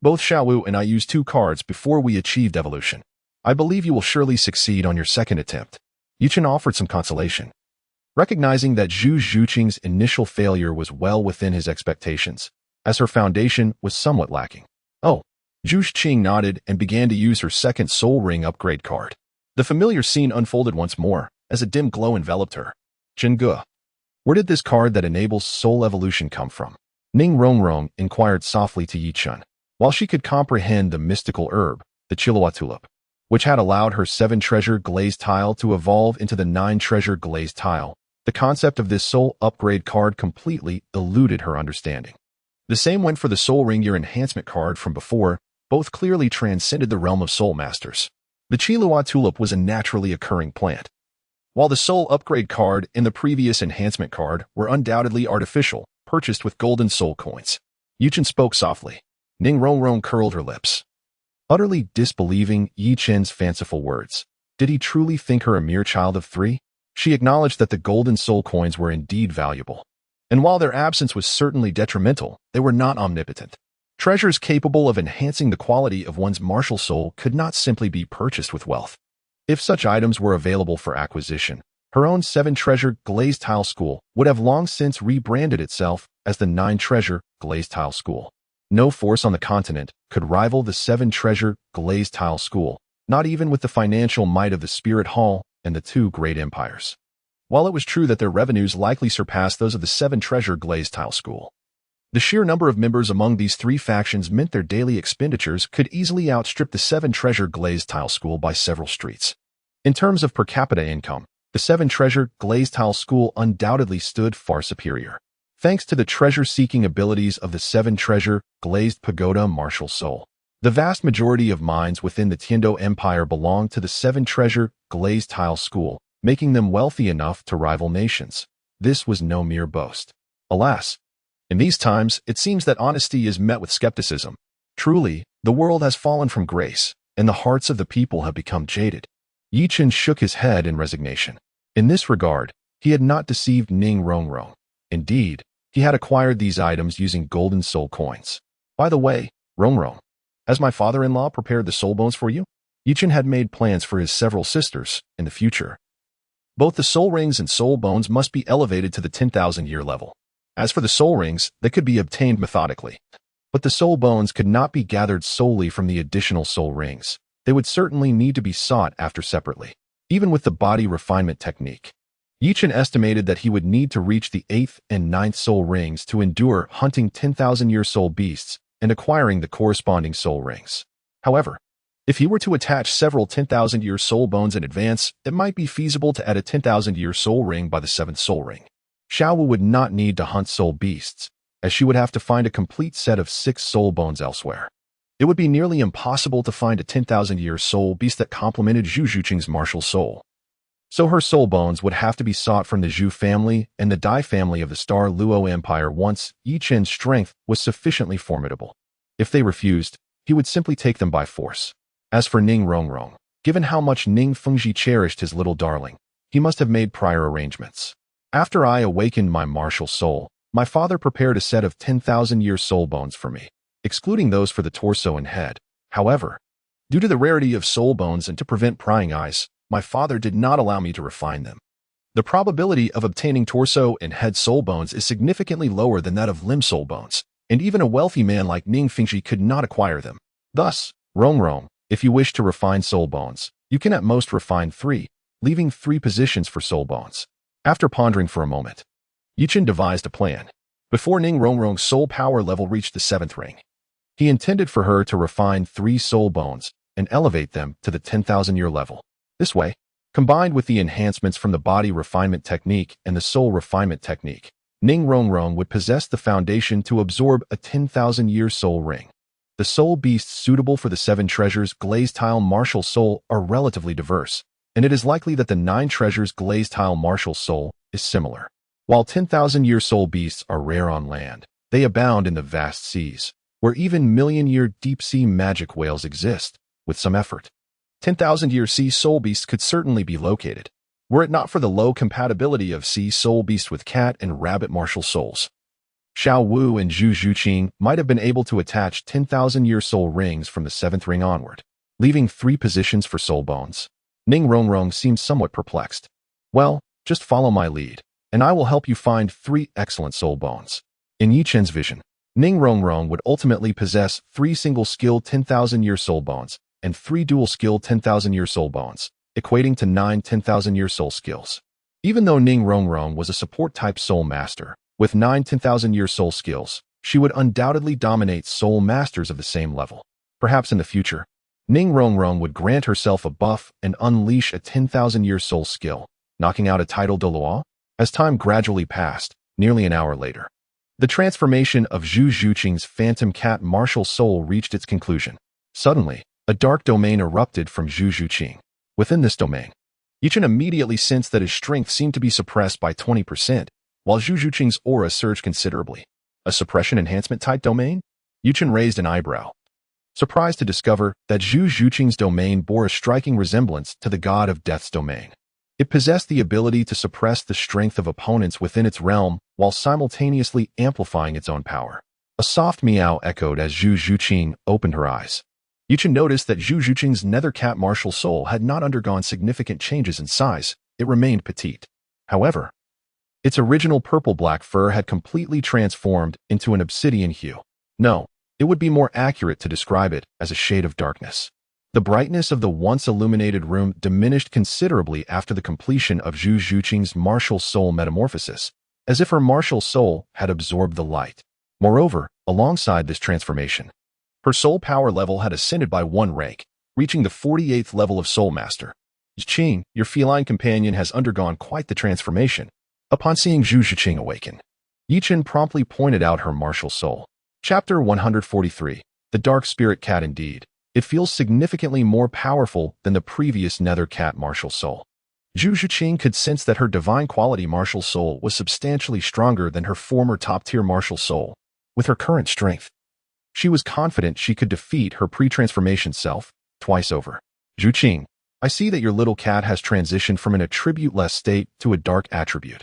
Both Xiaowu and I used 2 cards before we achieved evolution. I believe you will surely succeed on your second attempt. Yichen offered some consolation. Recognizing that Zhu Zhuqing's initial failure was well within his expectations, as her foundation was somewhat lacking. Oh, Zhu Zhuqing nodded and began to use her second soul ring upgrade card. The familiar scene unfolded once more, as a dim glow enveloped her. Chingi, where did this card that enables soul evolution come from? Ning Rongrong inquired softly to Yichun. While she could comprehend the mystical herb, the Chilua tulip, which had allowed her 7-treasure glazed tile to evolve into the 9-treasure glazed tile, the concept of this soul upgrade card completely eluded her understanding. The same went for the soul ring year enhancement card from before. Both clearly transcended the realm of soul masters. The Chilua tulip was a naturally occurring plant, while the soul upgrade card and the previous enhancement card were undoubtedly artificial, purchased with golden soul coins. Yichen spoke softly. Ning Rongrong curled her lips, utterly disbelieving Yichen's fanciful words. Did he truly think her a mere child of 3? She acknowledged that the golden soul coins were indeed valuable, and while their absence was certainly detrimental, they were not omnipotent. Treasures capable of enhancing the quality of one's martial soul could not simply be purchased with wealth. If such items were available for acquisition, her own 7-treasure glazed tile school would have long since rebranded itself as the 9-treasure glazed tile school. No force on the continent could rival the 7-treasure glazed tile school, not even with the financial might of the Spirit Hall and the 2 great empires. While it was true that their revenues likely surpassed those of the 7-treasure glazed tile school, the sheer number of members among these 3 factions meant their daily expenditures could easily outstrip the 7-treasure glazed tile school by several streets. In terms of per capita income, the 7-treasure glazed tile school undoubtedly stood far superior, thanks to the treasure-seeking abilities of the 7-treasure glazed pagoda martial soul. The vast majority of mines within the Tiando Empire belonged to the 7-treasure glazed tile school, making them wealthy enough to rival nations. This was no mere boast. Alas, in these times, it seems that honesty is met with skepticism. Truly, the world has fallen from grace, and the hearts of the people have become jaded. Yichen shook his head in resignation. In this regard, he had not deceived Ning Rongrong. Indeed, he had acquired these items using golden soul coins. By the way, Rongrong, has my father-in-law prepared the soul bones for you? Yichen had made plans for his several sisters in the future. Both the soul rings and soul bones must be elevated to the 10,000-year level. As for the soul rings, they could be obtained methodically, but the soul bones could not be gathered solely from the additional soul rings. They would certainly need to be sought after separately, even with the body refinement technique. Yichen estimated that he would need to reach the 8th and 9th soul rings to endure hunting 10,000-year soul beasts and acquiring the corresponding soul rings. However, if he were to attach several 10,000-year soul bones in advance, it might be feasible to add a 10,000-year soul ring by the 7th soul ring. Xiaowu would not need to hunt soul beasts, as she would have to find a complete set of 6 soul bones elsewhere. It would be nearly impossible to find a 10,000-year soul beast that complemented Zhu Zhuqing's martial soul. So her soul bones would have to be sought from the Zhu family and the Dai family of the Stardo Empire once Yichen's strength was sufficiently formidable. If they refused, he would simply take them by force. As for Ning Rongrong, given how much Ning Fengji cherished his little darling, he must have made prior arrangements. After I awakened my martial soul, my father prepared a set of 10,000-year soul bones for me, excluding those for the torso and head. However, due to the rarity of soul bones and to prevent prying eyes, my father did not allow me to refine them. The probability of obtaining torso and head soul bones is significantly lower than that of limb soul bones, and even a wealthy man like Ning Fengji could not acquire them. Thus, Rongrong, if you wish to refine soul bones, you can at most refine 3, leaving 3 positions for soul bones. After pondering for a moment, Yichen devised a plan. Before Ning Rongrong's soul power level reached the 7th ring, he intended for her to refine 3 soul bones and elevate them to the 10,000-year level. This way, combined with the enhancements from the body refinement technique and the soul refinement technique, Ning Rongrong would possess the foundation to absorb a 10,000-year soul ring. The soul beasts suitable for the 7 treasures glazed tile martial soul are relatively diverse, and it is likely that the 9 treasures glazed tile martial soul is similar. While 10,000-year soul beasts are rare on land, they abound in the vast seas, where even million-year deep-sea magic whales exist, with some effort. 10,000-year sea soul beasts could certainly be located, were it not for the low compatibility of sea soul beasts with cat and rabbit martial souls. Xiao Wu and Zhu Zhuqing might have been able to attach 10,000-year soul rings from the 7th ring onward, leaving 3 positions for soul bones. Ning Rongrong seemed somewhat perplexed. Well, just follow my lead, and I will help you find 3 excellent soul bones. In Yi Chen's vision, Ning Rongrong would ultimately possess 3 single-skill 10,000-year soul bones and 3 dual-skill 10,000-year soul bones, equating to 9 10,000-year soul skills. Even though Ning Rongrong was a support-type soul master, with 9 10,000-year soul skills, she would undoubtedly dominate soul masters of the same level. Perhaps in the future, Ning Rongrong would grant herself a buff and unleash a 10,000-year soul skill, knocking out a title Douluo. As time gradually passed, nearly an hour later, the transformation of Zhu Zhuqing's phantom cat martial soul reached its conclusion. Suddenly, a dark domain erupted from Zhu Zhuqing. Within this domain, Yi Chen immediately sensed that his strength seemed to be suppressed by 20%, while Zhu Zhuqing's aura surged considerably. A suppression enhancement type domain? Yi Chen raised an eyebrow, surprised to discover that Zhu Zhuqing's domain bore a striking resemblance to the god of death's domain. It possessed the ability to suppress the strength of opponents within its realm while simultaneously amplifying its own power. A soft meow echoed as Zhu Zhuqing opened her eyes. Yi Chen noticed that Zhu Zhuqing's nether cat martial soul had not undergone significant changes in size. It remained petite. However, its original purple-black fur had completely transformed into an obsidian hue. No, it would be more accurate to describe it as a shade of darkness. The brightness of the once illuminated room diminished considerably after the completion of Zhu Zhuqing's martial soul metamorphosis, as if her martial soul had absorbed the light. Moreover, alongside this transformation, her soul power level had ascended by 1 rank, reaching the 48th level of Soul Master. Qing, your feline companion has undergone quite the transformation. Upon seeing Zhu Zhuqing awaken, Yi Chen promptly pointed out her martial soul. Chapter 143. The Dark Spirit Cat. Indeed, it feels significantly more powerful than the previous Nether Cat martial soul. Zhu Zhuqing could sense that her divine quality martial soul was substantially stronger than her former top-tier martial soul. With her current strength, she was confident she could defeat her pre-transformation self twice over. Zhuqing, I see that your little cat has transitioned from an attribute-less state to a dark attribute.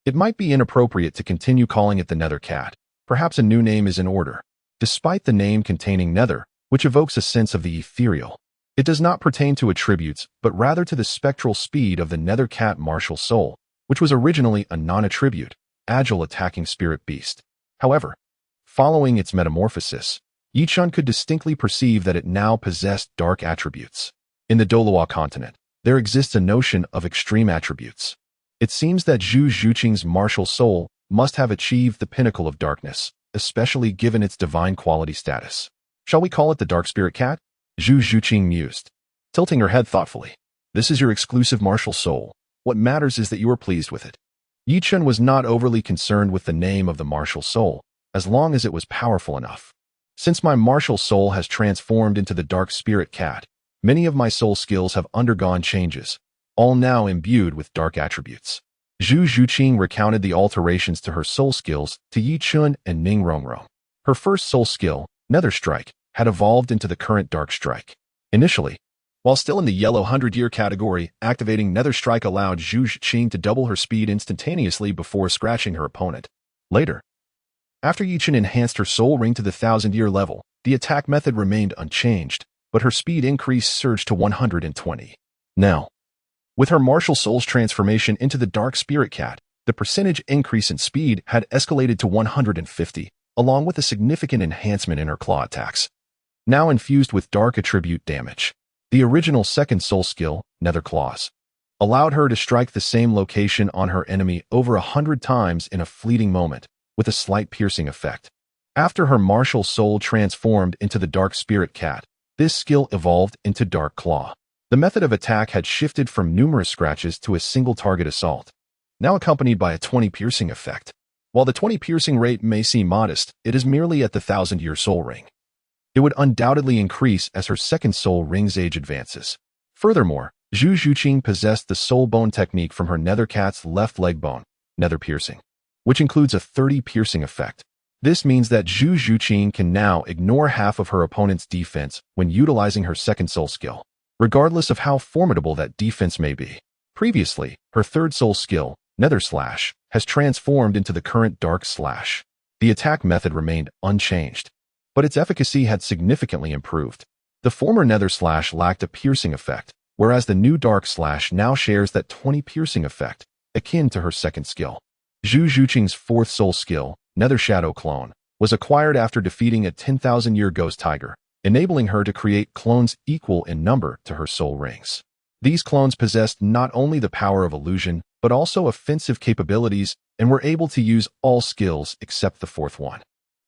It might be inappropriate to continue calling it the Nether Cat. Perhaps a new name is in order. Despite the name containing Nether, which evokes a sense of the ethereal, it does not pertain to attributes, but rather to the spectral speed of the Nether Cat martial soul, which was originally a non-attribute, agile attacking spirit beast. However, following its metamorphosis, Yi Chen could distinctly perceive that it now possessed dark attributes. In the Douluo Continent, there exists a notion of extreme attributes. It seems that Zhu Zhuqing's martial soul must have achieved the pinnacle of darkness, especially given its divine quality status. Shall we call it the Dark Spirit Cat? Zhu Zhuqing mused, tilting her head thoughtfully. This is your exclusive martial soul. What matters is that you are pleased with it. Yi Chen was not overly concerned with the name of the martial soul, as long as it was powerful enough. Since my martial soul has transformed into the Dark Spirit Cat, many of my soul skills have undergone changes, all now imbued with dark attributes. Zhu Zhuqing recounted the alterations to her soul skills to Yi Chen and Ning Rongrong. Her first soul skill, Nether Strike, had evolved into the current Dark Strike. Initially, while still in the yellow 100-year category, activating Nether Strike allowed Zhu Zhuqing to double her speed instantaneously before scratching her opponent. Later, after Yi Chen enhanced her soul ring to the 1000-year level, the attack method remained unchanged, but her speed increase surged to 120. Now, with her martial soul's transformation into the Dark Spirit Cat, the percentage increase in speed had escalated to 150, along with a significant enhancement in her claw attacks. Now infused with dark attribute damage, the original second soul skill, Nether Claws, allowed her to strike the same location on her enemy over 100 times in a fleeting moment, with a slight piercing effect. After her martial soul transformed into the Dark Spirit Cat, this skill evolved into Dark Claw. The method of attack had shifted from numerous scratches to a single target assault, now accompanied by a 20 piercing effect. While the 20 piercing rate may seem modest, it is merely at the 1,000-year soul ring. It would undoubtedly increase as her second soul ring's age advances. Furthermore, Zhu Zhuqing possessed the soul bone technique from her nether cat's left leg bone, nether piercing, which includes a 30 piercing effect. This means that Zhu Zhuqing can now ignore half of her opponent's defense when utilizing her second soul skill, regardless of how formidable that defense may be. Previously, her third soul skill, Nether Slash, has transformed into the current Dark Slash. The attack method remained unchanged, but its efficacy had significantly improved. The former Nether Slash lacked a piercing effect, whereas the new Dark Slash now shares that 20 piercing effect, akin to her second skill. Zhu Zhuqing's fourth soul skill, Nether Shadow Clone, was acquired after defeating a 10,000-year ghost tiger, enabling her to create clones equal in number to her soul rings. These clones possessed not only the power of illusion, but also offensive capabilities and were able to use all skills except the fourth one.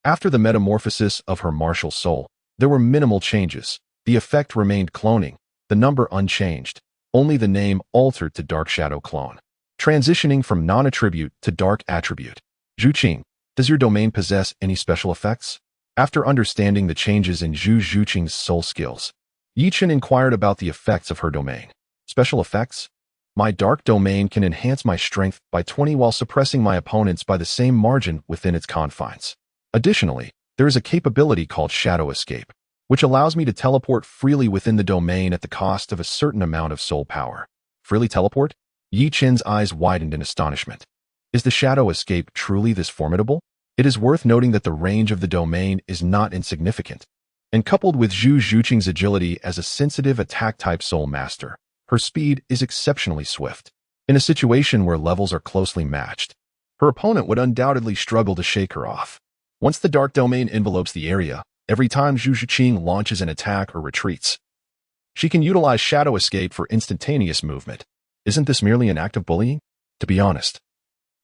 After the metamorphosis of her martial soul, there were minimal changes. The effect remained cloning, the number unchanged, only the name altered to Dark Shadow Clone. Transitioning from non-attribute to dark attribute. Zhuqing, does your domain possess any special effects? After understanding the changes in Zhu Zhuqing's soul skills, Yichen inquired about the effects of her domain. Special effects? My dark domain can enhance my strength by 20 while suppressing my opponents by the same margin within its confines. Additionally, there is a capability called Shadow Escape, which allows me to teleport freely within the domain at the cost of a certain amount of soul power. Freely teleport? Yi Chen's eyes widened in astonishment. Is the Shadow Escape truly this formidable? It is worth noting that the range of the domain is not insignificant, and coupled with Zhu Zhuqing's agility as a sensitive attack-type soul master, her speed is exceptionally swift. In a situation where levels are closely matched, her opponent would undoubtedly struggle to shake her off. Once the dark domain envelopes the area, every time Zhu Zhuqing launches an attack or retreats, she can utilize Shadow Escape for instantaneous movement. Isn't this merely an act of bullying? To be honest,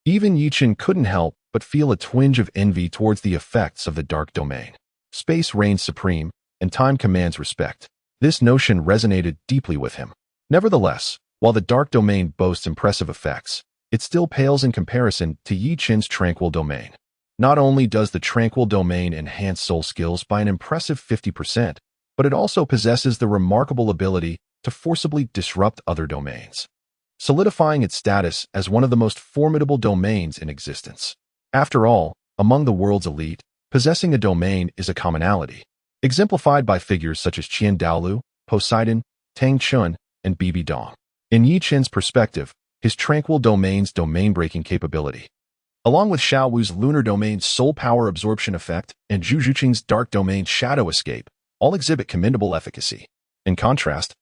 even Yichen couldn't help but feel a twinge of envy towards the effects of the dark domain. Space reigns supreme, and time commands respect. This notion resonated deeply with him. Nevertheless, while the dark domain boasts impressive effects, it still pales in comparison to Yi Chen's tranquil domain. Not only does the tranquil domain enhance soul skills by an impressive 50%, but it also possesses the remarkable ability to forcibly disrupt other domains, solidifying its status as one of the most formidable domains in existence. After all, among the world's elite, possessing a domain is a commonality, exemplified by figures such as Qian Daolu, Poseidon, Tang Chun, and Bibi Dong. In Yi Chen's perspective, his tranquil domain's domain-breaking capability, along with Xiao Wu's lunar domain's soul power absorption effect and Zhu Zhuqing's dark domain's shadow escape, all exhibit commendable efficacy. In contrast,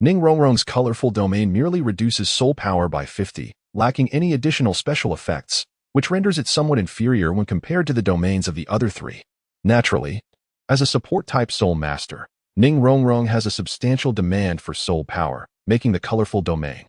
Ning Rongrong's colorful domain merely reduces soul power by 50, lacking any additional special effects, which renders it somewhat inferior when compared to the domains of the other three. Naturally, as a support-type soul master, Ning Rongrong has a substantial demand for soul power, making the colorful domain